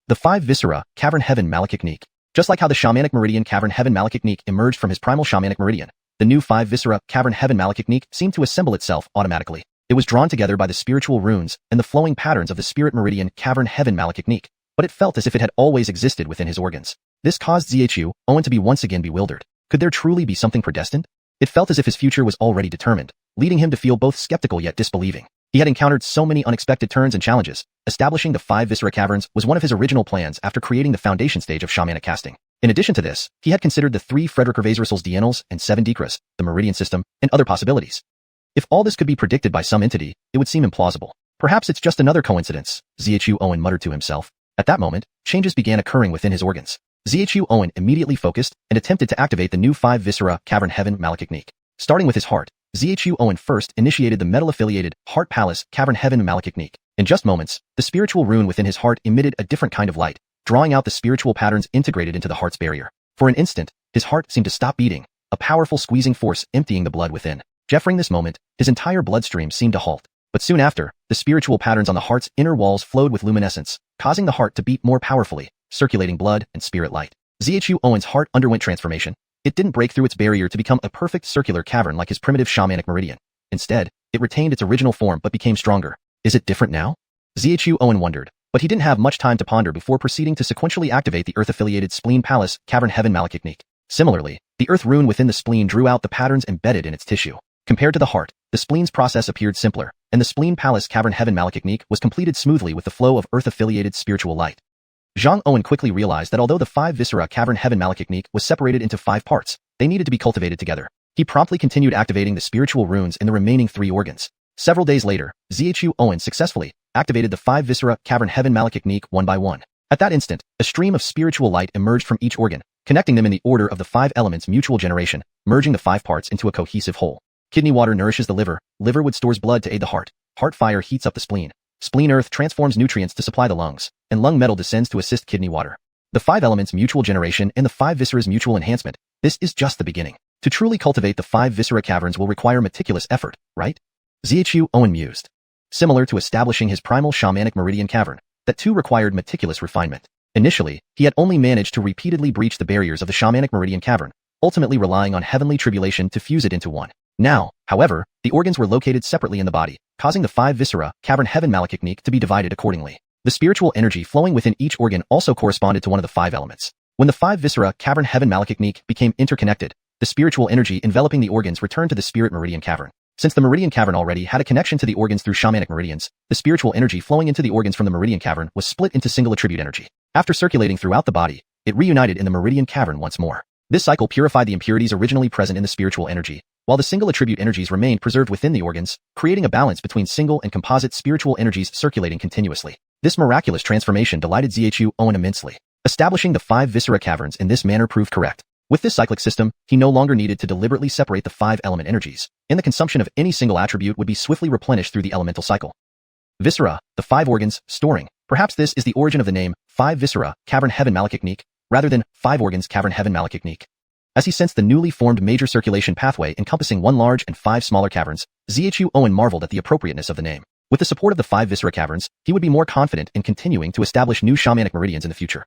The 5 Viscera Cavern Heaven malachtechnique. Just like how the Shamanic Meridian Cavern Heaven malachtechnique emerged from his primal Shamanic Meridian, the new 5 Viscera Cavern Heaven malachtechnique seemed to assemble itself automatically. It was drawn together by the spiritual runes and the flowing patterns of the Spirit Meridian Cavern Heaven malachtechnique, but it felt as if it had always existed within his organs. This caused xuanhuan to be once again bewildered. Could there truly be something predestined? It felt as if his future was already determined, leading him to feel both skeptical yet disbelieving. He had encountered so many unexpected turns and challenges. Establishing the 5 Viscera Caverns was one of his original plans after creating the foundation stage of shamanic casting. In addition to this, he had considered the 3 Frederick Revasorsel's Dienals and 7 Dekras, the Meridian system, and other possibilities. If all this could be predicted by some entity, it would seem implausible. Perhaps it's just another coincidence, xuanhuan muttered to himself. At that moment, changes began occurring within his organs. xuanhuan immediately focused and attempted to activate the new 5 Viscera Cavern Heaven malachtechnique. Starting with his heart, xuanhuan first initiated the metal-affiliated Heart Palace Cavern Heaven malachtechnique. In just moments, the spiritual rune within his heart emitted a different kind of light, drawing out the spiritual patterns integrated into the heart's barrier. For an instant, his heart seemed to stop beating, a powerful squeezing force emptying the blood within. During this moment, his entire bloodstream seemed to halt. But soon after, the spiritual patterns on the heart's inner walls flowed with luminescence, causing the heart to beat more powerfully, circulating blood and spirit light. Xuanhuan's heart underwent transformation. It didn't break through its barrier to become a perfect circular cavern like his primitive shamanic meridian. Instead, it retained its original form but became stronger. Is it different now? Xuanhuan wondered, but he didn't have much time to ponder before proceeding to sequentially activate the Earth-affiliated spleen palace cavern heaven malach technique. Similarly, the Earth rune within the spleen drew out the patterns embedded in its tissue. Compared to the heart, the spleen's process appeared simpler, and the spleen palace cavern heaven malach technique was completed smoothly with the flow of Earth-affiliated spiritual light. Xuanhuan quickly realized that although the 5 viscera cavern heaven malach technique was separated into 5 parts, they needed to be cultivated together. He promptly continued activating the spiritual runes in the remaining 3 organs. Several days later, Xuanhuan successfully activated the 5 viscera cavern heaven malach technique one by one. At that instant, a stream of spiritual light emerged from each organ, connecting them in the order of the 5 elements mutual generation, merging the 5 parts into a cohesive whole. Kidney water nourishes the liver, liver wood stores blood to aid the heart fire heats up the spleen earth transforms nutrients to supply the lungs, and lung metal descends to assist kidney water. The 5 elements mutual generation and the 5 visceras mutual enhancement, this is just the beginning. To truly cultivate the 5 viscera caverns will require meticulous effort, right? Xuanhuan mused. Similar to establishing his primal shamanic meridian cavern, that too required meticulous refinement. Initially, he had only managed to repeatedly breach the barriers of the shamanic meridian cavern, ultimately relying on heavenly tribulation to fuse it into one. Now, however, the organs were located separately in the body, causing the 5 viscera cavern heaven malach technique to be divided accordingly. The spiritual energy flowing within each organ also corresponded to one of the 5 elements. When the 5 viscera cavern heaven malach technique became interconnected, the spiritual energy enveloping the organs returned to the spirit meridian cavern. Since the meridian cavern already had a connection to the organs through shamanic meridians, the spiritual energy flowing into the organs from the meridian cavern was split into single attribute energy. After circulating throughout the body, it reunited in the meridian cavern once more. This cycle purified the impurities originally present in the spiritual energy, while the single attribute energies remained preserved within the organs, creating a balance between single and composite spiritual energies circulating continuously. This miraculous transformation delighted Xuanhuan immensely. Establishing the 5 viscera caverns in this manner proved correct. With this cyclic system, he no longer needed to deliberately separate the 5 element energies, and the consumption of any single attribute would be swiftly replenished through the elemental cycle. Viscera, the 5 organs, storing. Perhaps this is the origin of the name 5 viscera cavern heaven malach technique, rather than 5 organs cavern heaven malach technique. As he sensed the newly formed major circulation pathway encompassing 1 large and 5 smaller caverns, Xuanhuan marveled at the appropriateness of the name. With the support of the 5 viscera caverns, he would be more confident in continuing to establish new shamanic meridians in the future.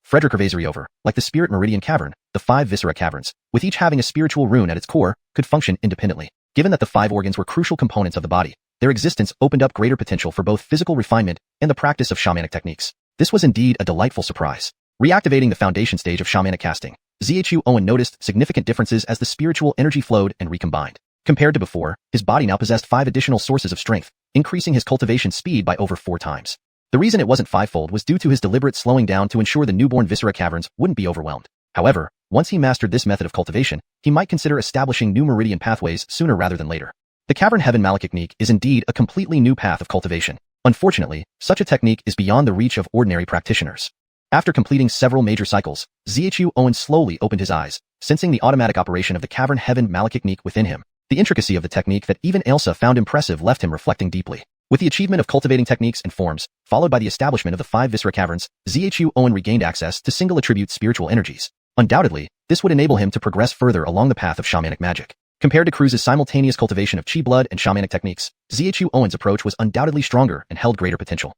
Frederick Ravasery over, like the spirit meridian cavern, the 5 viscera caverns, with each having a spiritual rune at its core, could function independently. Given that the 5 organs were crucial components of the body, their existence opened up greater potential for both physical refinement and the practice of shamanic techniques. This was indeed a delightful surprise. Reactivating the foundation stage of shamanic casting, Xuanhuan noticed significant differences as the spiritual energy flowed and recombined. Compared to before, his body now possessed 5 additional sources of strength, increasing his cultivation speed by over 4 times. The reason it wasn't 5-fold was due to his deliberate slowing down to ensure the newborn viscera caverns wouldn't be overwhelmed. However, once he mastered this method of cultivation, he might consider establishing new meridian pathways sooner rather than later. The cavern heaven malach technique is indeed a completely new path of cultivation. Unfortunately, such a technique is beyond the reach of ordinary practitioners. After completing several major cycles, Xuanhuan slowly opened his eyes, sensing the automatic operation of the cavern heaven malach technique within him. The intricacy of the technique that even Elsa found impressive left him reflecting deeply. With the achievement of cultivating techniques and forms, followed by the establishment of the 5 viscera caverns, Xuanhuan regained access to single attribute spiritual energies. Undoubtedly, this would enable him to progress further along the path of shamanic magic. Compared to Croods' simultaneous cultivation of chi blood and shamanic techniques, Xuanhuan's approach was undoubtedly stronger and held greater potential.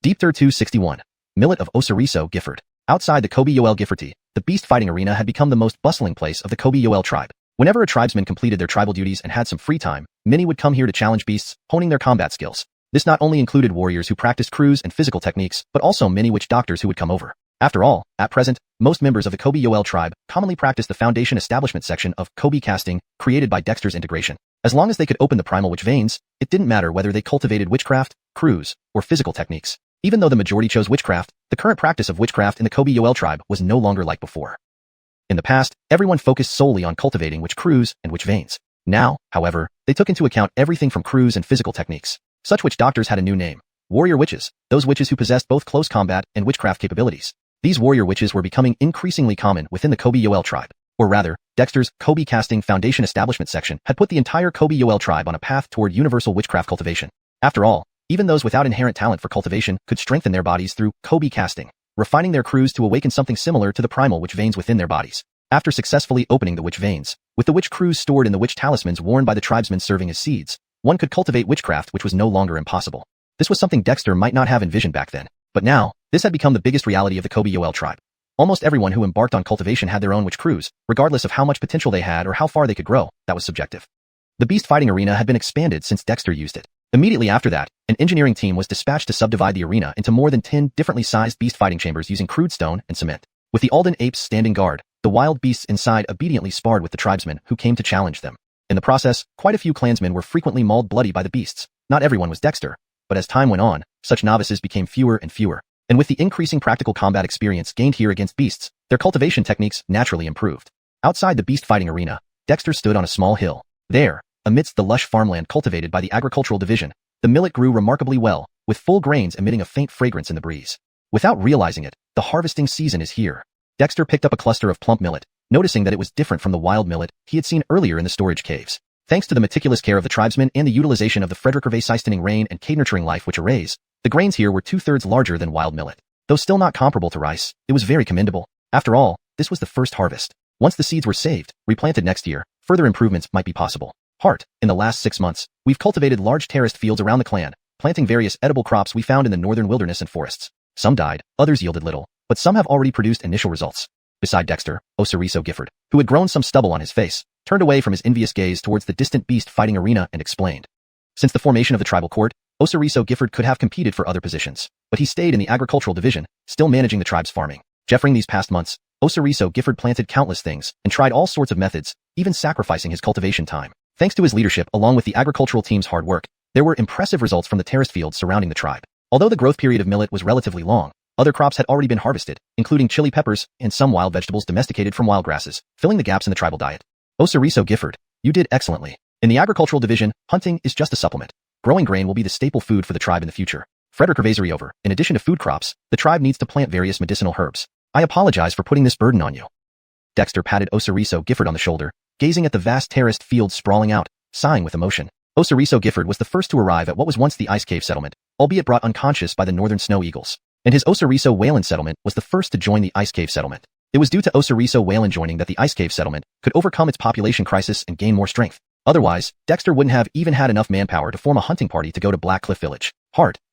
Deep Third 261. Millet of Osiriso Gifford. Outside the Kobe Yoel Gifforty, the beast fighting arena had become the most bustling place of the Kobe Yoel tribe. Whenever a tribesman completed their tribal duties and had some free time, many would come here to challenge beasts, honing their combat skills. This not only included warriors who practiced Croods and physical techniques, but also many witch doctors who would come over. After all, at present, most members of the Kobe Yoel tribe commonly practice the foundation establishment section of Kobe casting, created by Dexter's integration. As long as they could open the primal witch veins, it didn't matter whether they cultivated witchcraft, Croods, or physical techniques. Even though the majority chose witchcraft, the current practice of witchcraft in the Kobe Yoel tribe was no longer like before. In the past, everyone focused solely on cultivating witch Croods and witch veins. Now, however, they took into account everything from Croods and physical techniques. Such witch doctors had a new name: warrior witches, those witches who possessed both close combat and witchcraft capabilities. These warrior witches were becoming increasingly common within the Kobe Yoel tribe. Or rather, Dexter's Kobe Casting Foundation Establishment section had put the entire Kobe Yoel tribe on a path toward universal witchcraft cultivation. After all, even those without inherent talent for cultivation could strengthen their bodies through Kobe casting, refining their Croods to awaken something similar to the primal witch veins within their bodies. After successfully opening the witch veins, with the witch Croods stored in the witch talismans worn by the tribesmen serving as seeds, one could cultivate witchcraft which was no longer impossible. This was something Dexter might not have envisioned back then, but now, this had become the biggest reality of the Qobiyoel tribe. Almost everyone who embarked on cultivation had their own witch Croods, regardless of how much potential they had or how far they could grow. That was subjective. The beast fighting arena had been expanded since Dexter used it. Immediately after that, an engineering team was dispatched to subdivide the arena into more than 10 differently sized beast fighting chambers using crude stone and cement. With the Alden apes standing guard, the wild beasts inside obediently sparred with the tribesmen who came to challenge them. In the process, quite a few clansmen were frequently mauled bloody by the beasts. Not everyone was Dexter, but as time went on, such novices became fewer and fewer. And with the increasing practical combat experience gained here against beasts, their cultivation techniques naturally improved. Outside the beast fighting arena, Dexter stood on a small hill. There, amidst the lush farmland cultivated by the agricultural division, the millet grew remarkably well, with full grains emitting a faint fragrance in the breeze. Without realizing it, the harvesting season is here. Dexter picked up a cluster of plump millet, noticing that it was different from the wild millet he had seen earlier in the storage caves. Thanks to the meticulous care of the tribesmen and the utilization of the Frederick-sustaining rain and nurturing life which arrays, the grains here were 2/3 larger than wild millet. Though still not comparable to rice, it was very commendable. After all, this was the first harvest. Once the seeds were saved, replanted next year, further improvements might be possible. In the last 6 months, we've cultivated large terraced fields around the clan, planting various edible crops we found in the northern wilderness and forests. Some died, others yielded little, but some have already produced initial results. Beside Dexter, Osiriso Gifford, who had grown some stubble on his face, turned away from his envious gaze towards the distant beast fighting arena and explained. Since the formation of the tribal court, Osiriso Gifford could have competed for other positions, but he stayed in the agricultural division, still managing the tribe's farming. During these past months, Osiriso Gifford planted countless things and tried all sorts of methods, even sacrificing his cultivation time. Thanks to his leadership along with the agricultural team's hard work, there were impressive results from the terraced fields surrounding the tribe. Although the growth period of millet was relatively long, other crops had already been harvested, including chili peppers and some wild vegetables domesticated from wild grasses, filling the gaps in the tribal diet. Osiriso Gifford, you did excellently. In the agricultural division, hunting is just a supplement. Growing grain will be the staple food for the tribe in the future. Frederick Over, in addition to food crops, the tribe needs to plant various medicinal herbs. I apologize for putting this burden on you. Dexter patted Osiriso Gifford on the shoulder, gazing at the vast terraced fields sprawling out, sighing with emotion. Osiriso Gifford was the first to arrive at what was once the Ice Cave settlement, albeit brought unconscious by the northern snow eagles. And his Osiriso Whalan settlement was the first to join the Ice Cave settlement. It was due to Osiriso Whalan joining that the Ice Cave settlement could overcome its population crisis and gain more strength. Otherwise, Dexter wouldn't have even had enough manpower to form a hunting party to go to Black Cliff Village.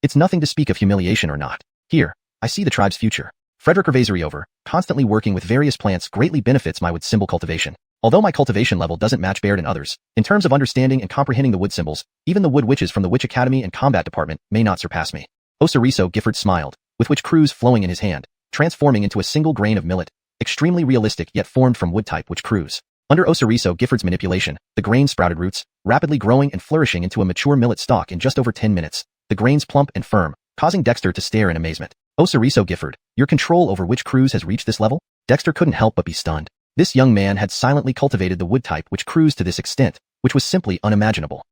It's nothing to speak of humiliation or not. Here, I see the tribe's future. Frederick Over, constantly working with various plants greatly benefits my wood symbol cultivation. Although my cultivation level doesn't match Baird and others, in terms of understanding and comprehending the wood symbols, even the wood witches from the Witch Academy and Combat Department may not surpass me. Osiriso Gifford smiled, with witch Croods flowing in his hand, transforming into a single grain of millet, extremely realistic yet formed from wood type witch Croods. Under Osiriso Gifford's manipulation, the grain sprouted roots, rapidly growing and flourishing into a mature millet stalk in just over 10 minutes, the grains plump and firm, causing Dexter to stare in amazement. Osiriso Gifford, your control over witch Croods has reached this level? Dexter couldn't help but be stunned. This young man had silently cultivated the wood type witch Croods to this extent, which was simply unimaginable.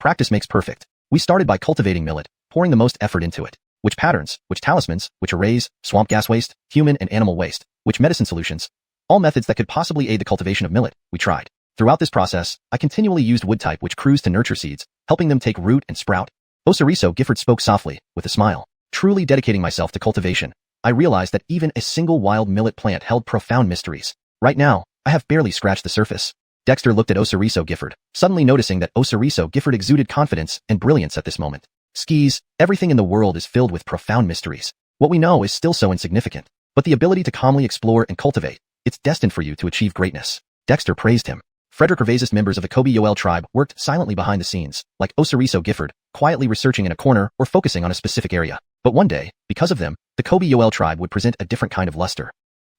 Practice makes perfect. We started by cultivating millet, pouring the most effort into it. Witch patterns, witch talismans, witch arrays, swamp gas waste, human and animal waste, witch medicine solutions. All methods that could possibly aid the cultivation of millet, we tried. Throughout this process, I continually used wood type witch Croods to nurture seeds, helping them take root and sprout. Osiriso Gifford spoke softly, with a smile. Truly dedicating myself to cultivation, I realized that even a single wild millet plant held profound mysteries. Right now, I have barely scratched the surface. Dexter looked at Osiriso Gifford, suddenly noticing that Osiriso Gifford exuded confidence and brilliance at this moment. Skis, everything in the world is filled with profound mysteries. What we know is still so insignificant, but the ability to calmly explore and cultivate, it's destined for you to achieve greatness. Dexter praised him. Frederick members of the Qobiyoel tribe worked silently behind the scenes, like Osiriso Gifford, quietly researching in a corner or focusing on a specific area. But one day, because of them, the Qobiyoel tribe would present a different kind of luster.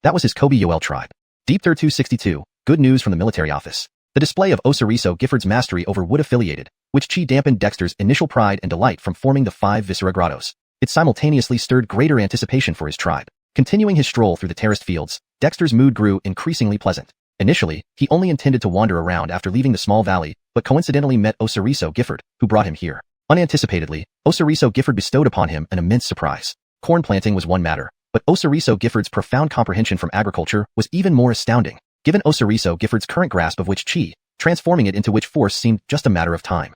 That was his Qobiyoel tribe. Deep 262, good news from the military office. The display of Osiriso Gifford's mastery over wood affiliated, which dampened Dexter's initial pride and delight from forming the 5 Viscera Grottos. It simultaneously stirred greater anticipation for his tribe. Continuing his stroll through the terraced fields, Dexter's mood grew increasingly pleasant. Initially, he only intended to wander around after leaving the small valley, but coincidentally met Osiriso Gifford, who brought him here. Unanticipatedly, Osiriso Gifford bestowed upon him an immense surprise. Corn planting was one matter, but Osiriso Gifford's profound comprehension from agriculture was even more astounding. Given Osiriso Gifford's current grasp of witch chi, transforming it into witch force seemed just a matter of time.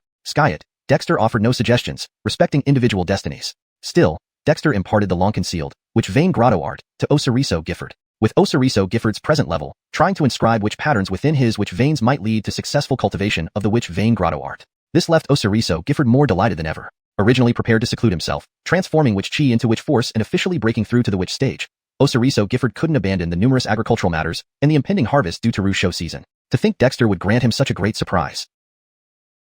Dexter offered no suggestions, respecting individual destinies. Still, Dexter imparted the long-concealed, witch vein grotto art to Osiriso Gifford. With Osiriso Gifford's present level, trying to inscribe which patterns within his which veins might lead to successful cultivation of the witch vein grotto art. This left Osiriso Gifford more delighted than ever. Originally prepared to seclude himself, transforming witch chi into witch force and officially breaking through to the witch stage, Osiriso Gifford couldn't abandon the numerous agricultural matters and the impending harvest due to Rue show season. To think Dexter would grant him such a great surprise.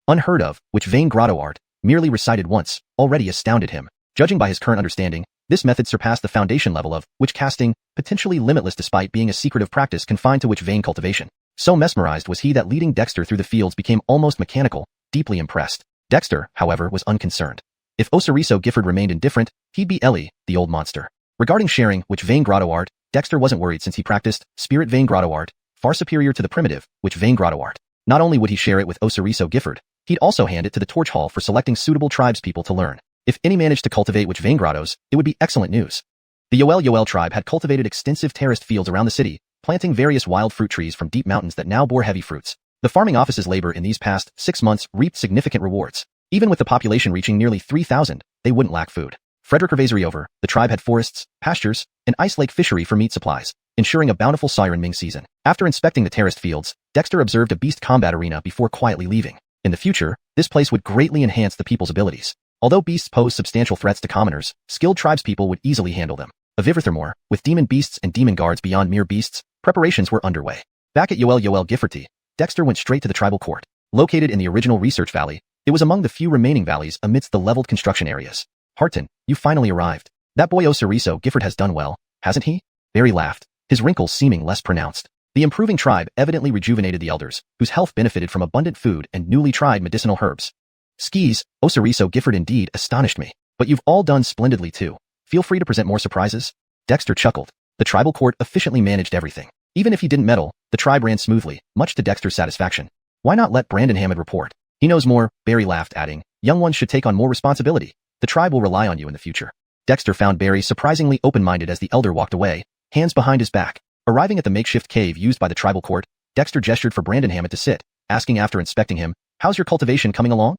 Unheard of, witch vein grotto art, merely recited once, already astounded him. Judging by his current understanding, this method surpassed the foundation level of witch casting, potentially limitless despite being a secretive practice confined to witch vein cultivation. So mesmerized was he that leading Dexter through the fields became almost mechanical, deeply impressed. Dexter, however, was unconcerned. If Osiriso Gifford remained indifferent, he'd be Ellie, the old monster. Regarding sharing witch vein grotto art, Dexter wasn't worried since he practiced spirit vein grotto art, far superior to the primitive witch vein grotto art. Not only would he share it with Osiriso Gifford, he'd also hand it to the Torch Hall for selecting suitable tribespeople to learn. If any managed to cultivate witch vein grottos, it would be excellent news. The Yoel tribe had cultivated extensive terraced fields around the city, planting various wild fruit trees from deep mountains that now bore heavy fruits. The farming office's labor in these past 6 months reaped significant rewards. Even with the population reaching nearly 3,000, they wouldn't lack food. Frederick Revasery over, the tribe had forests, pastures, and ice lake fishery for meat supplies, ensuring a bountiful Siren Ming season. After inspecting the terraced fields, Dexter observed a beast combat arena before quietly leaving. In the future, this place would greatly enhance the people's abilities. Although beasts pose substantial threats to commoners, skilled tribespeople would easily handle them. Furthermore, with demon beasts and demon guards beyond mere beasts, preparations were underway. Back at Yoel Gifforty, Dexter went straight to the tribal court. Located in the original research valley, it was among the few remaining valleys amidst the leveled construction areas. Harton, you finally arrived. That boy Osiriso Gifford has done well, hasn't he? Barry laughed, his wrinkles seeming less pronounced. The improving tribe evidently rejuvenated the elders, whose health benefited from abundant food and newly tried medicinal herbs. Skis, Osiriso Gifford indeed astonished me. But you've all done splendidly too. Feel free to present more surprises. Dexter chuckled. The tribal court efficiently managed everything. Even if he didn't meddle, the tribe ran smoothly, much to Dexter's satisfaction. Why not let Brandon Hammond report? He knows more, Barry laughed, adding, young ones should take on more responsibility. The tribe will rely on you in the future. Dexter found Barry surprisingly open-minded as the elder walked away, hands behind his back. Arriving at the makeshift cave used by the tribal court, Dexter gestured for Brandon Hammond to sit, asking after inspecting him, how's your cultivation coming along?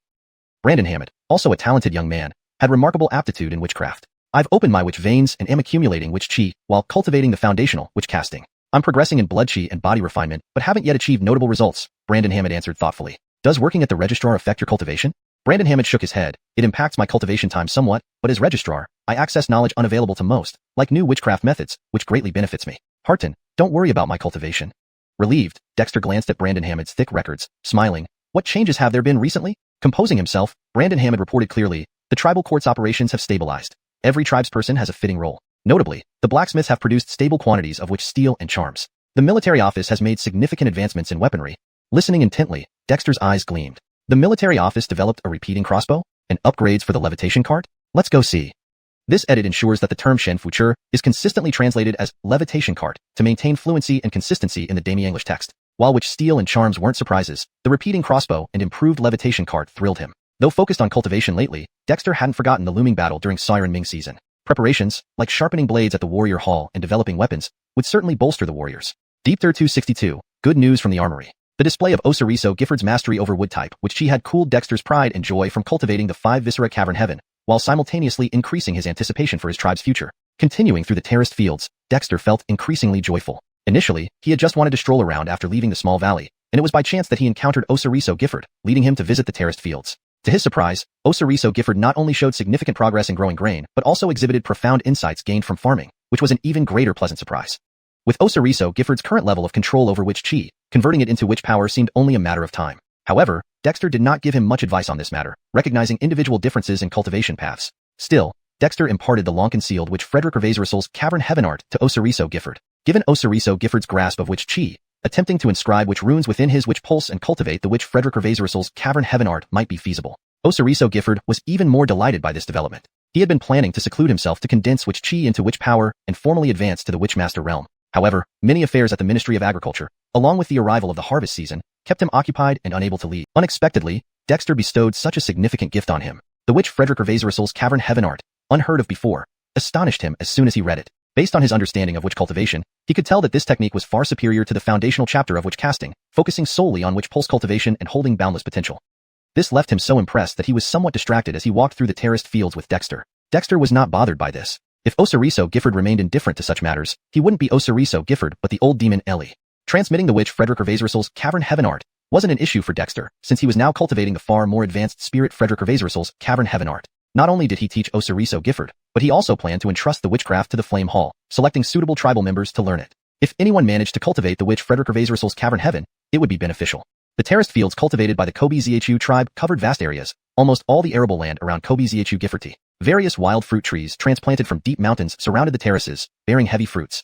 Brandon Hammond, also a talented young man, had remarkable aptitude in witchcraft. I've opened my witch veins and am accumulating witch chi while cultivating the foundational witch casting. I'm progressing in blood chi and body refinement, but haven't yet achieved notable results, Brandon Hammond answered thoughtfully. Does working at the registrar affect your cultivation? Brandon Hammond shook his head. It impacts my cultivation time somewhat, but as registrar, I access knowledge unavailable to most, like new witchcraft methods, which greatly benefits me. Harton, don't worry about my cultivation. Relieved, Dexter glanced at Brandon Hammond's thick records, smiling. What changes have there been recently? Composing himself, Brandon Hammond reported clearly, the tribal court's operations have stabilized. Every tribesperson has a fitting role. Notably, the blacksmiths have produced stable quantities of witch steel and charms. The military office has made significant advancements in weaponry. Listening intently, Dexter's eyes gleamed. The military office developed a repeating crossbow and upgrades for the levitation cart? Let's go see. This edit ensures that the term Shen Future is consistently translated as levitation cart to maintain fluency and consistency in the Demi English text. While witch steel and charms weren't surprises, the repeating crossbow and improved levitation cart thrilled him. Though focused on cultivation lately, Dexter hadn't forgotten the looming battle during Siren Ming season. Preparations, like sharpening blades at the warrior hall and developing weapons, would certainly bolster the warriors. Deep Third 262, good news from the armory. The display of Osiriso Gifford's mastery over wood type, which he had cooled Dexter's pride and joy from cultivating the 5 Viscera Cavern Heaven, while simultaneously increasing his anticipation for his tribe's future. Continuing through the terraced fields, Dexter felt increasingly joyful. Initially, he had just wanted to stroll around after leaving the small valley, and it was by chance that he encountered Osiriso Gifford, leading him to visit the terraced fields. To his surprise, Osiriso Gifford not only showed significant progress in growing grain, but also exhibited profound insights gained from farming, which was an even greater pleasant surprise. With Osiriso Gifford's current level of control over witch chi, converting it into witch power seemed only a matter of time. However, Dexter did not give him much advice on this matter, recognizing individual differences in cultivation paths. Still, Dexter imparted the long-concealed witch Frederick Revasery's Cavern Heaven art to Osiriso Gifford. Given Osiriso Gifford's grasp of witch chi, attempting to inscribe witch runes within his witch pulse and cultivate the witch Frederick Revasery's Cavern Heaven art might be feasible. Osiriso Gifford was even more delighted by this development. He had been planning to seclude himself to condense witch chi into witch power and formally advance to the Witchmaster realm. However, many affairs at the Ministry of Agriculture, along with the arrival of the harvest season, kept him occupied and unable to leave. Unexpectedly, Dexter bestowed such a significant gift on him. The witch Frederick Revasery's Cavern Heaven art, unheard of before, astonished him as soon as he read it. Based on his understanding of witch cultivation, he could tell that this technique was far superior to the foundational chapter of witch casting, focusing solely on witch pulse cultivation and holding boundless potential. This left him so impressed that he was somewhat distracted as he walked through the terraced fields with Dexter. Dexter was not bothered by this. If Osiriso Gifford remained indifferent to such matters, he wouldn't be Osiriso Gifford but the old demon Ellie. Transmitting the witch Frederick Gervasrissel's cavern heaven art wasn't an issue for Dexter, since he was now cultivating the far more advanced spirit Frederick Gervasrissel's cavern heaven art. Not only did he teach Osiriso Gifford, but he also planned to entrust the witchcraft to the Flame Hall, selecting suitable tribal members to learn it. If anyone managed to cultivate the witch Frederick Gervasrissel's cavern heaven, it would be beneficial. The terraced fields cultivated by the Kobe Xuanhuan tribe covered vast areas, almost all the arable land around Kobe Xuanhuan Gifforty. Various wild fruit trees transplanted from deep mountains surrounded the terraces, bearing heavy fruits.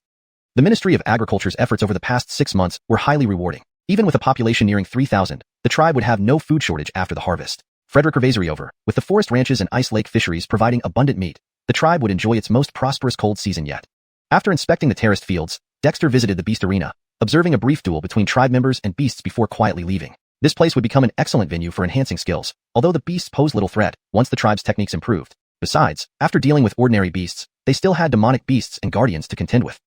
The Ministry of Agriculture's efforts over the past 6 months were highly rewarding. Even with a population nearing 3,000, the tribe would have no food shortage after the harvest. Frederick Gervasrisel, with the forest ranches and ice lake fisheries providing abundant meat, the tribe would enjoy its most prosperous cold season yet. After inspecting the terraced fields, Dexter visited the beast arena, observing a brief duel between tribe members and beasts before quietly leaving. This place would become an excellent venue for enhancing skills, although the beasts posed little threat once the tribe's techniques improved. Besides, after dealing with ordinary beasts, they still had demonic beasts and guardians to contend with.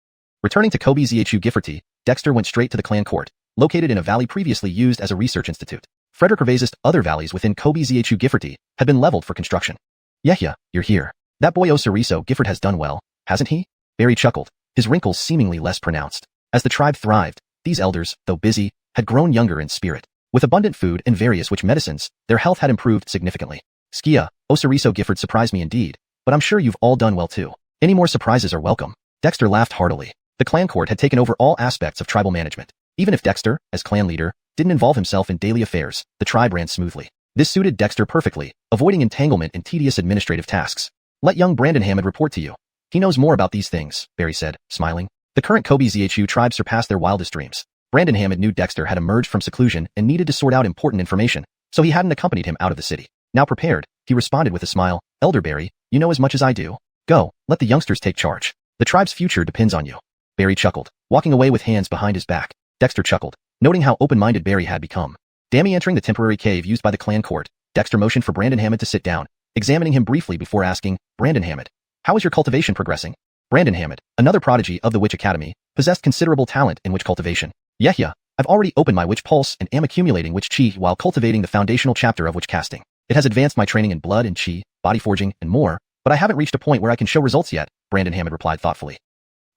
Returning to Kobe Xuanhuan Gifforty, Dexter went straight to the clan court, located in a valley previously used as a research institute. Frederick Gervasrissel's other valleys within Kobe Xuanhuan Gifforty had been leveled for construction. Yeah, you're here. That boy Osiriso Gifford has done well, hasn't he? Barry chuckled, his wrinkles seemingly less pronounced. As the tribe thrived, these elders, though busy, had grown younger in spirit. With abundant food and various witch medicines, their health had improved significantly. Skia, Osiriso Gifford surprised me indeed, but I'm sure you've all done well too. Any more surprises are welcome. Dexter laughed heartily. The clan court had taken over all aspects of tribal management. Even if Dexter, as clan leader, didn't involve himself in daily affairs, the tribe ran smoothly. This suited Dexter perfectly, avoiding entanglement in tedious administrative tasks. Let young Brandon Hammond report to you. He knows more about these things, Barry said, smiling. The current Kobe Xuanhuan tribe surpassed their wildest dreams. Brandon Hammond knew Dexter had emerged from seclusion and needed to sort out important information, so he hadn't accompanied him out of the city. Now prepared, he responded with a smile, Elder Barry, you know as much as I do. Go, let the youngsters take charge. The tribe's future depends on you. Barry chuckled, walking away with hands behind his back. Dexter chuckled, noting how open-minded Barry had become. Dammy entering the temporary cave used by the clan court, Dexter motioned for Brandon Hammond to sit down, examining him briefly before asking, Brandon Hammond, how is your cultivation progressing? Brandon Hammond, another prodigy of the Witch Academy, possessed considerable talent in witch cultivation. Yeah, I've already opened my witch pulse and am accumulating witch chi while cultivating the foundational chapter of witch casting. It has advanced my training in blood and chi, body forging, and more, but I haven't reached a point where I can show results yet, Brandon Hammond replied thoughtfully.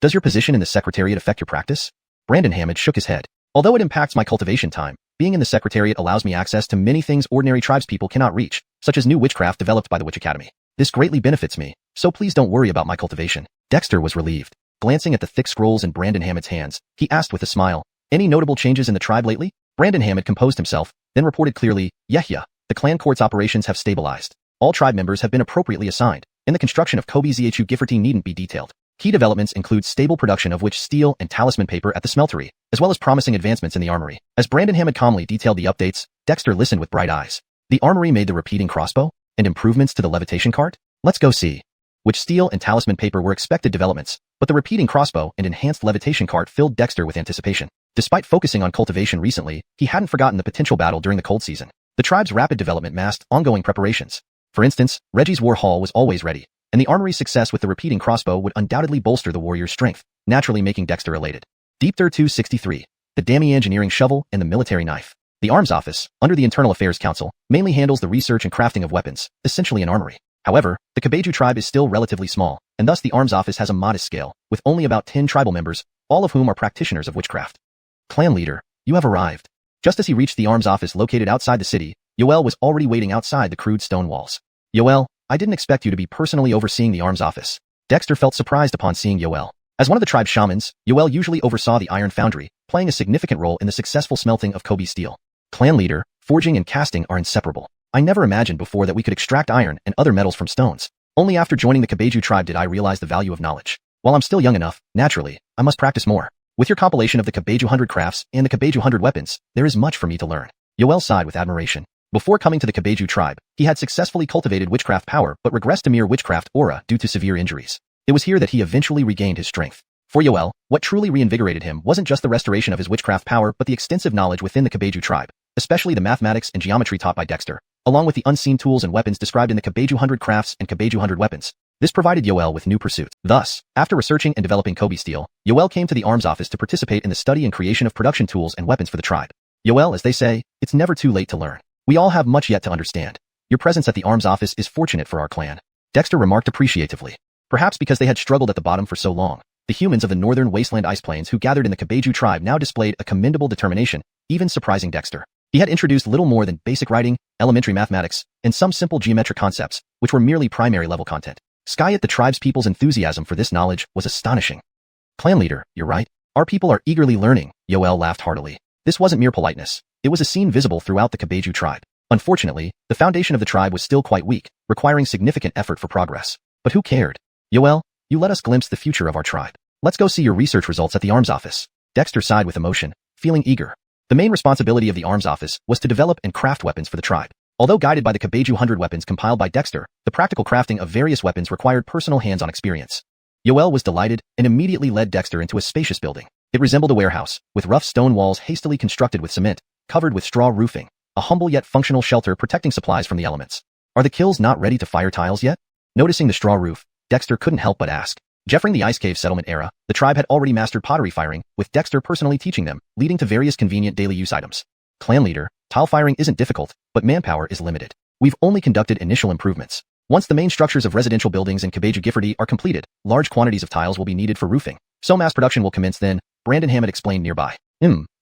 Does your position in the Secretariat affect your practice? Brandon Hammond shook his head. Although it impacts my cultivation time, being in the Secretariat allows me access to many things ordinary tribespeople cannot reach, such as new witchcraft developed by the Witch Academy. This greatly benefits me, so please don't worry about my cultivation. Dexter was relieved. Glancing at the thick scrolls in Brandon Hammond's hands, he asked with a smile, any notable changes in the tribe lately? Brandon Hammond composed himself, then reported clearly, yeah, the clan court's operations have stabilized. All tribe members have been appropriately assigned, and the construction of Kobe Xuanhuan Gifforty needn't be detailed. Key developments include stable production of witch steel and talisman paper at the smeltery, as well as promising advancements in the armory. As Brandon Hammond calmly detailed the updates, Dexter listened with bright eyes. The armory made the repeating crossbow, and improvements to the levitation cart? Let's go see. Witch steel and talisman paper were expected developments, but the repeating crossbow and enhanced levitation cart filled Dexter with anticipation. Despite focusing on cultivation recently, he hadn't forgotten the potential battle during the cold season. The tribe's rapid development masked ongoing preparations. For instance, Reggie's war hall was always ready, and the armory's success with the repeating crossbow would undoubtedly bolster the warrior's strength, naturally making Dexter elated. Deep Third 263, the Dammy engineering shovel and the military knife. The Arms Office, under the Internal Affairs Council, mainly handles the research and crafting of weapons, essentially an armory. However, the Kabeju tribe is still relatively small, and thus the Arms Office has a modest scale, with only about 10 tribal members, all of whom are practitioners of witchcraft. Clan leader, you have arrived. Just as he reached the Arms Office located outside the city, Yoel was already waiting outside the crude stone walls. Yoel, I didn't expect you to be personally overseeing the Arms Office. Dexter felt surprised upon seeing Yoel. As one of the tribe's shamans, Yoel usually oversaw the iron foundry, playing a significant role in the successful smelting of Kobe steel. Clan leader, forging and casting are inseparable. I never imagined before that we could extract iron and other metals from stones. Only after joining the Kabeju tribe did I realize the value of knowledge. While I'm still young enough, naturally, I must practice more. With your compilation of the Kabeju 100 crafts and the Kabeju 100 weapons, there is much for me to learn. Yoel sighed with admiration. Before coming to the Kabeju tribe, he had successfully cultivated witchcraft power but regressed to mere witchcraft aura due to severe injuries. It was here that he eventually regained his strength. For Yoel, what truly reinvigorated him wasn't just the restoration of his witchcraft power but the extensive knowledge within the Kabeju tribe, especially the mathematics and geometry taught by Dexter, along with the unseen tools and weapons described in the Kabeju 100 crafts and Kabeju 100 weapons. This provided Yoel with new pursuits. Thus, after researching and developing Kobe steel, Yoel came to the Arms Office to participate in the study and creation of production tools and weapons for the tribe. Yoel, as they say, it's never too late to learn. We all have much yet to understand. Your presence at the Arms Office is fortunate for our clan. Dexter remarked appreciatively. Perhaps because they had struggled at the bottom for so long, the humans of the northern wasteland ice plains who gathered in the Kabeju tribe now displayed a commendable determination, even surprising Dexter. He had introduced little more than basic writing, elementary mathematics, and some simple geometric concepts, which were merely primary-level content. Skyet the tribe's people's enthusiasm for this knowledge was astonishing. Clan leader, you're right. Our people are eagerly learning, Yoel laughed heartily. This wasn't mere politeness. It was a scene visible throughout the Kabeju tribe. Unfortunately, the foundation of the tribe was still quite weak, requiring significant effort for progress. But who cared? Yoel, you let us glimpse the future of our tribe. Let's go see your research results at the arms office. Dexter sighed with emotion, feeling eager. The main responsibility of the arms office was to develop and craft weapons for the tribe. Although guided by the Kabeju 100 weapons compiled by Dexter, the practical crafting of various weapons required personal hands-on experience. Yoel was delighted and immediately led Dexter into a spacious building. It resembled a warehouse, with rough stone walls hastily constructed with cement, covered with straw roofing, a humble yet functional shelter protecting supplies from the elements. Are the kills not ready to fire tiles yet? Noticing the straw roof, Dexter couldn't help but ask. During the Ice Cave settlement era, the tribe had already mastered pottery firing, with Dexter personally teaching them, leading to various convenient daily use items. Clan leader, tile firing isn't difficult, but manpower is limited. We've only conducted initial improvements. Once the main structures of residential buildings in Kabeju Gifford are completed, large quantities of tiles will be needed for roofing, so mass production will commence then, Brandon Hammond explained nearby.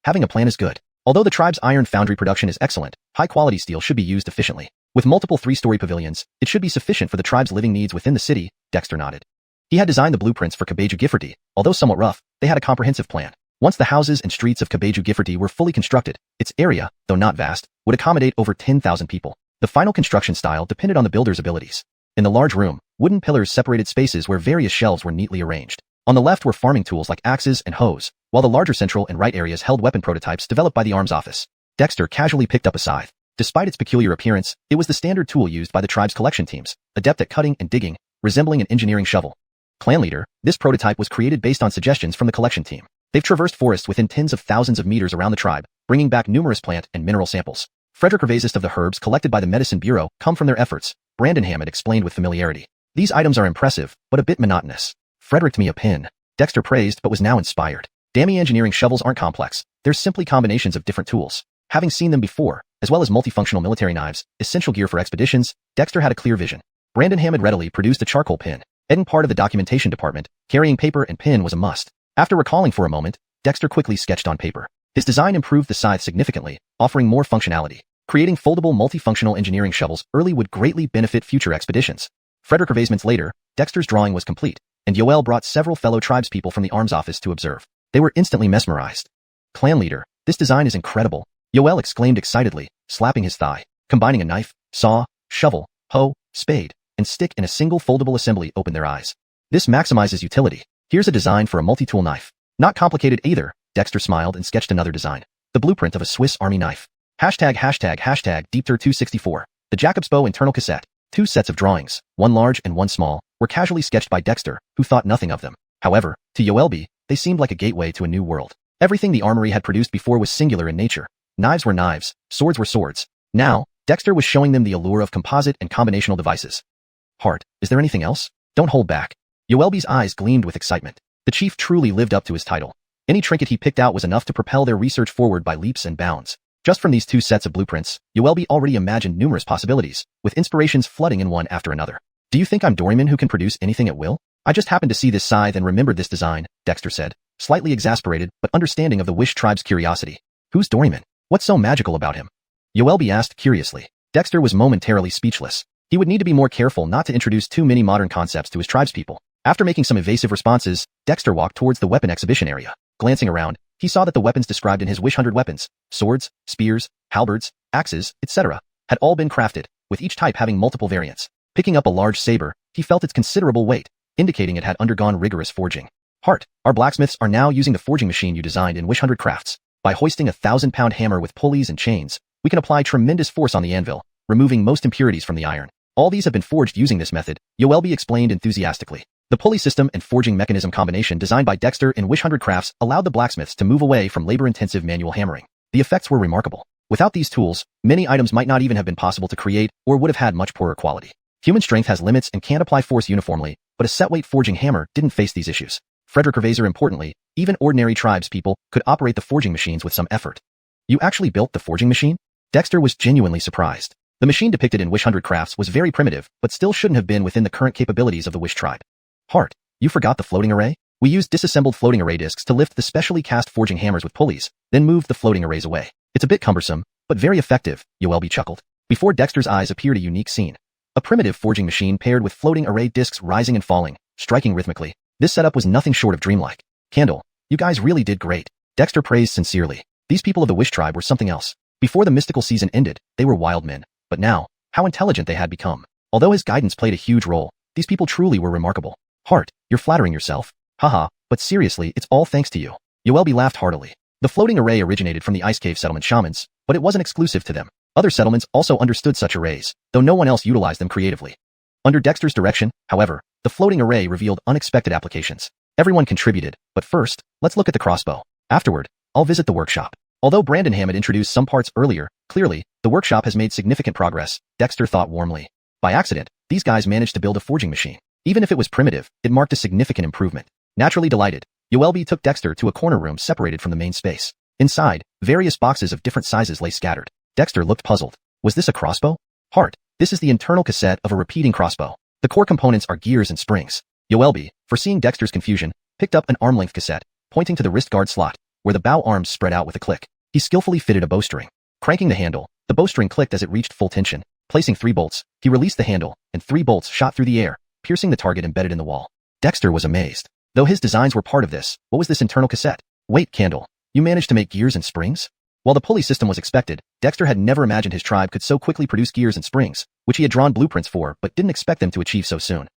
Having a plan is good. Although the tribe's iron foundry production is excellent, high-quality steel should be used efficiently. With multiple 3-story pavilions, it should be sufficient for the tribe's living needs within the city, Dexter nodded. He had designed the blueprints for Kabeju Gifford. Although somewhat rough, they had a comprehensive plan. Once the houses and streets of Kabeju Gifford were fully constructed, its area, though not vast, would accommodate over 10,000 people. The final construction style depended on the builder's abilities. In the large room, wooden pillars separated spaces where various shelves were neatly arranged. On the left were farming tools like axes and hoes, while the larger central and right areas held weapon prototypes developed by the arms office. Dexter casually picked up a scythe. Despite its peculiar appearance, it was the standard tool used by the tribe's collection teams, adept at cutting and digging, resembling an engineering shovel. Clan leader, this prototype was created based on suggestions from the collection team. They've traversed forests within tens of thousands of meters around the tribe, bringing back numerous plant and mineral samples. Frederick Revasist of the herbs collected by the Medicine Bureau come from their efforts, Brandon Hammond explained with familiarity. These items are impressive, but a bit monotonous. Frederick me a pin. Dexter praised but was now inspired. Dammy engineering shovels aren't complex. They're simply combinations of different tools. Having seen them before, as well as multifunctional military knives, essential gear for expeditions, Dexter had a clear vision. Brandon Hammond readily produced a charcoal pin. Heading part of the documentation department, carrying paper and pen was a must. After recalling for a moment, Dexter quickly sketched on paper. His design improved the scythe significantly, offering more functionality. Creating foldable multifunctional engineering shovels early would greatly benefit future expeditions. Frederick Revasments later, Dexter's drawing was complete, and Yoel brought several fellow tribespeople from the arms office to observe. They were instantly mesmerized. Clan leader, this design is incredible, Yoel exclaimed excitedly, slapping his thigh. Combining a knife, saw, shovel, hoe, spade, and stick in a single foldable assembly opened their eyes. This maximizes utility. Here's a design for a multi-tool knife. Not complicated either, Dexter smiled and sketched another design. The blueprint of a Swiss Army knife. ####Deepter264. The Jacob's Bow internal cassette. 2 sets of drawings, one large and one small, were casually sketched by Dexter, who thought nothing of them. However, to Yoelby, they seemed like a gateway to a new world. Everything the armory had produced before was singular in nature. Knives were knives, swords were swords. Now, Dexter was showing them the allure of composite and combinational devices. Hart, is there anything else? Don't hold back. Yoelby's eyes gleamed with excitement. The chief truly lived up to his title. Any trinket he picked out was enough to propel their research forward by leaps and bounds. Just from these 2 sets of blueprints, Yoelby already imagined numerous possibilities, with inspirations flooding in one after another. Do you think I'm Doryman who can produce anything at will? I just happened to see this scythe and remembered this design, Dexter said, slightly exasperated but understanding of the Wish tribe's curiosity. Who's Doryman? What's so magical about him? Yoelby asked curiously. Dexter was momentarily speechless. He would need to be more careful not to introduce too many modern concepts to his tribespeople. After making some evasive responses, Dexter walked towards the weapon exhibition area. Glancing around, he saw that the weapons described in his Wish 100 weapons, swords, spears, halberds, axes, etc., had all been crafted, with each type having multiple variants. Picking up a large saber, he felt its considerable weight, indicating it had undergone rigorous forging. Hart, our blacksmiths are now using the forging machine you designed in Wish 100 crafts. By hoisting a 1,000-pound hammer with pulleys and chains, we can apply tremendous force on the anvil, removing most impurities from the iron. All these have been forged using this method, Yoelby explained enthusiastically. The pulley system and forging mechanism combination designed by Dexter in Wish 100 crafts allowed the blacksmiths to move away from labor-intensive manual hammering. The effects were remarkable. Without these tools, many items might not even have been possible to create or would have had much poorer quality. Human strength has limits and can't apply force uniformly, but a set-weight forging hammer didn't face these issues. Frederick Revasor importantly, even ordinary tribespeople could operate the forging machines with some effort. You actually built the forging machine? Dexter was genuinely surprised. The machine depicted in Wish 100 crafts was very primitive, but still shouldn't have been within the current capabilities of the Wish tribe. Hart, you forgot the floating array? We used disassembled floating array discs to lift the specially cast forging hammers with pulleys, then moved the floating arrays away. It's a bit cumbersome, but very effective, Yoelby chuckled. Before Dexter's eyes appeared a unique scene. A primitive forging machine paired with floating array discs rising and falling, striking rhythmically. This setup was nothing short of dreamlike. Candle, you guys really did great. Dexter praised sincerely. These people of the Wish Tribe were something else. Before the mystical season ended, they were wild men. But now, how intelligent they had become. Although his guidance played a huge role, these people truly were remarkable. Hart, you're flattering yourself. Haha, but seriously, it's all thanks to you. Yoelby laughed heartily. The floating array originated from the Ice Cave settlement shamans, but it wasn't exclusive to them. Other settlements also understood such arrays, though no one else utilized them creatively. Under Dexter's direction, however, the floating array revealed unexpected applications. Everyone contributed, but first, let's look at the crossbow. Afterward, I'll visit the workshop. Although Brandon had introduced some parts earlier, clearly, the workshop has made significant progress, Dexter thought warmly. By accident, these guys managed to build a forging machine. Even if it was primitive, it marked a significant improvement. Naturally delighted, Yoelby took Dexter to a corner room separated from the main space. Inside, various boxes of different sizes lay scattered. Dexter looked puzzled. Was this a crossbow? Hart, this is the internal cassette of a repeating crossbow. The core components are gears and springs. Yoelby, foreseeing Dexter's confusion, picked up an arm-length cassette, pointing to the wrist guard slot, where the bow arms spread out with a click. He skillfully fitted a bowstring. Cranking the handle, the bowstring clicked as it reached full tension. Placing 3 bolts, he released the handle, and 3 bolts shot through the air, piercing the target embedded in the wall. Dexter was amazed. Though his designs were part of this, what was this internal cassette? Wait, Candle, you managed to make gears and springs? While the pulley system was expected, Dexter had never imagined his tribe could so quickly produce gears and springs, which he had drawn blueprints for but didn't expect them to achieve so soon.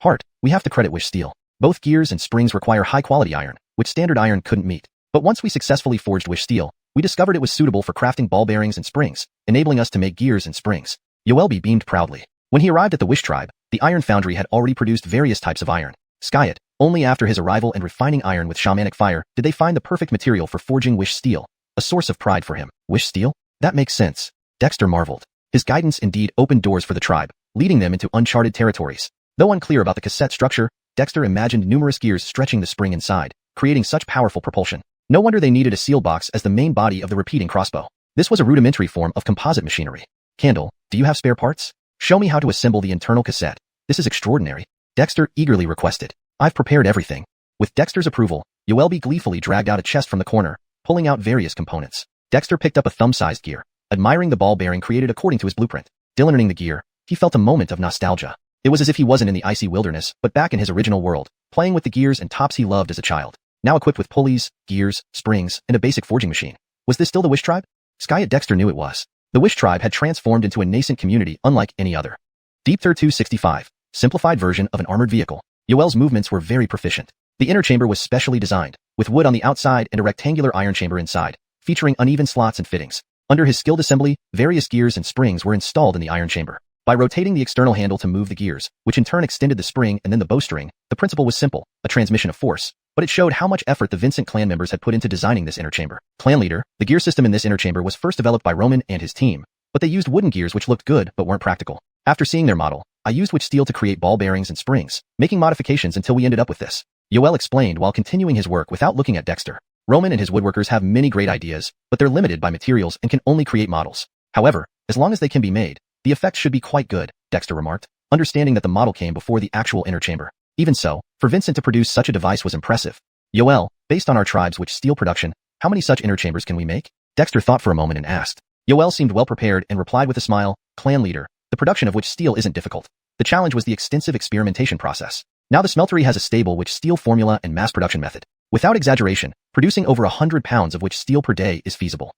Hart, we have to credit Wish Steel. Both gears and springs require high-quality iron, which standard iron couldn't meet. But once we successfully forged Wish Steel, we discovered it was suitable for crafting ball bearings and springs, enabling us to make gears and springs. Yoelby beamed proudly. When he arrived at the Wish Tribe, the iron foundry had already produced various types of iron. Skyet, only after his arrival and refining iron with shamanic fire did they find the perfect material for forging Wish Steel, a source of pride for him. Wish Steel? That makes sense. Dexter marveled. His guidance indeed opened doors for the tribe, leading them into uncharted territories. Though unclear about the cassette structure, Dexter imagined numerous gears stretching the spring inside, creating such powerful propulsion. No wonder they needed a seal box as the main body of the repeating crossbow. This was a rudimentary form of composite machinery. Candle, do you have spare parts? Show me how to assemble the internal cassette. This is extraordinary. Dexter eagerly requested. I've prepared everything. With Dexter's approval, Yoelby gleefully dragged out a chest from the corner, pulling out various components. Dexter picked up a thumb-sized gear, admiring the ball bearing created according to his blueprint. Learning the gear, he felt a moment of nostalgia. It was as if he wasn't in the icy wilderness, but back in his original world, playing with the gears and tops he loved as a child. Now equipped with pulleys, gears, springs, and a basic forging machine. Was this still the Wish Tribe? Skyet Dexter knew it was. The Wish Tribe had transformed into a nascent community unlike any other. Deep Thir 265, simplified version of an armored vehicle. Yoel's movements were very proficient. The inner chamber was specially designed, with wood on the outside and a rectangular iron chamber inside, featuring uneven slots and fittings. Under his skilled assembly, various gears and springs were installed in the iron chamber. By rotating the external handle to move the gears, which in turn extended the spring and then the bowstring, the principle was simple, a transmission of force, but it showed how much effort the Vincent clan members had put into designing this inner chamber. Clan leader, the gear system in this inner chamber was first developed by Roman and his team, but they used wooden gears which looked good but weren't practical. After seeing their model, I used Wish Steel to create ball bearings and springs, making modifications until we ended up with this. Yoel explained while continuing his work without looking at Dexter. Roman and his woodworkers have many great ideas, but they're limited by materials and can only create models. However, as long as they can be made, the effect should be quite good, Dexter remarked, understanding that the model came before the actual inner chamber. Even so, for Vincent to produce such a device was impressive. Yoel, based on our tribe's Wish Steel production, how many such inner chambers can we make? Dexter thought for a moment and asked. Yoel seemed well prepared and replied with a smile, Clan leader, the production of Wish Steel isn't difficult. The challenge was the extensive experimentation process. Now the smeltery has a stable Wish Steel formula and mass production method. Without exaggeration, producing over 100 pounds of Wish Steel per day is feasible.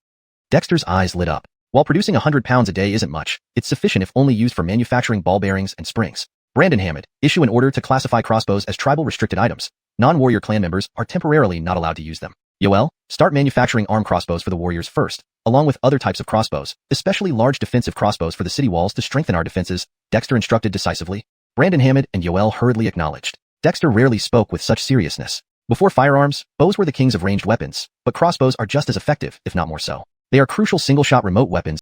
Dexter's eyes lit up. While producing 100 pounds a day isn't much, it's sufficient if only used for manufacturing ball bearings and springs. Brandon Hammond, issue an order to classify crossbows as tribal restricted items. Non-warrior clan members are temporarily not allowed to use them. Yoel, start manufacturing arm crossbows for the warriors first, along with other types of crossbows, especially large defensive crossbows for the city walls to strengthen our defenses, Dexter instructed decisively. Brandon Hammond and Yoel hurriedly acknowledged. Dexter rarely spoke with such seriousness. Before firearms, bows were the kings of ranged weapons, but crossbows are just as effective, if not more so. They are crucial single-shot remote weapons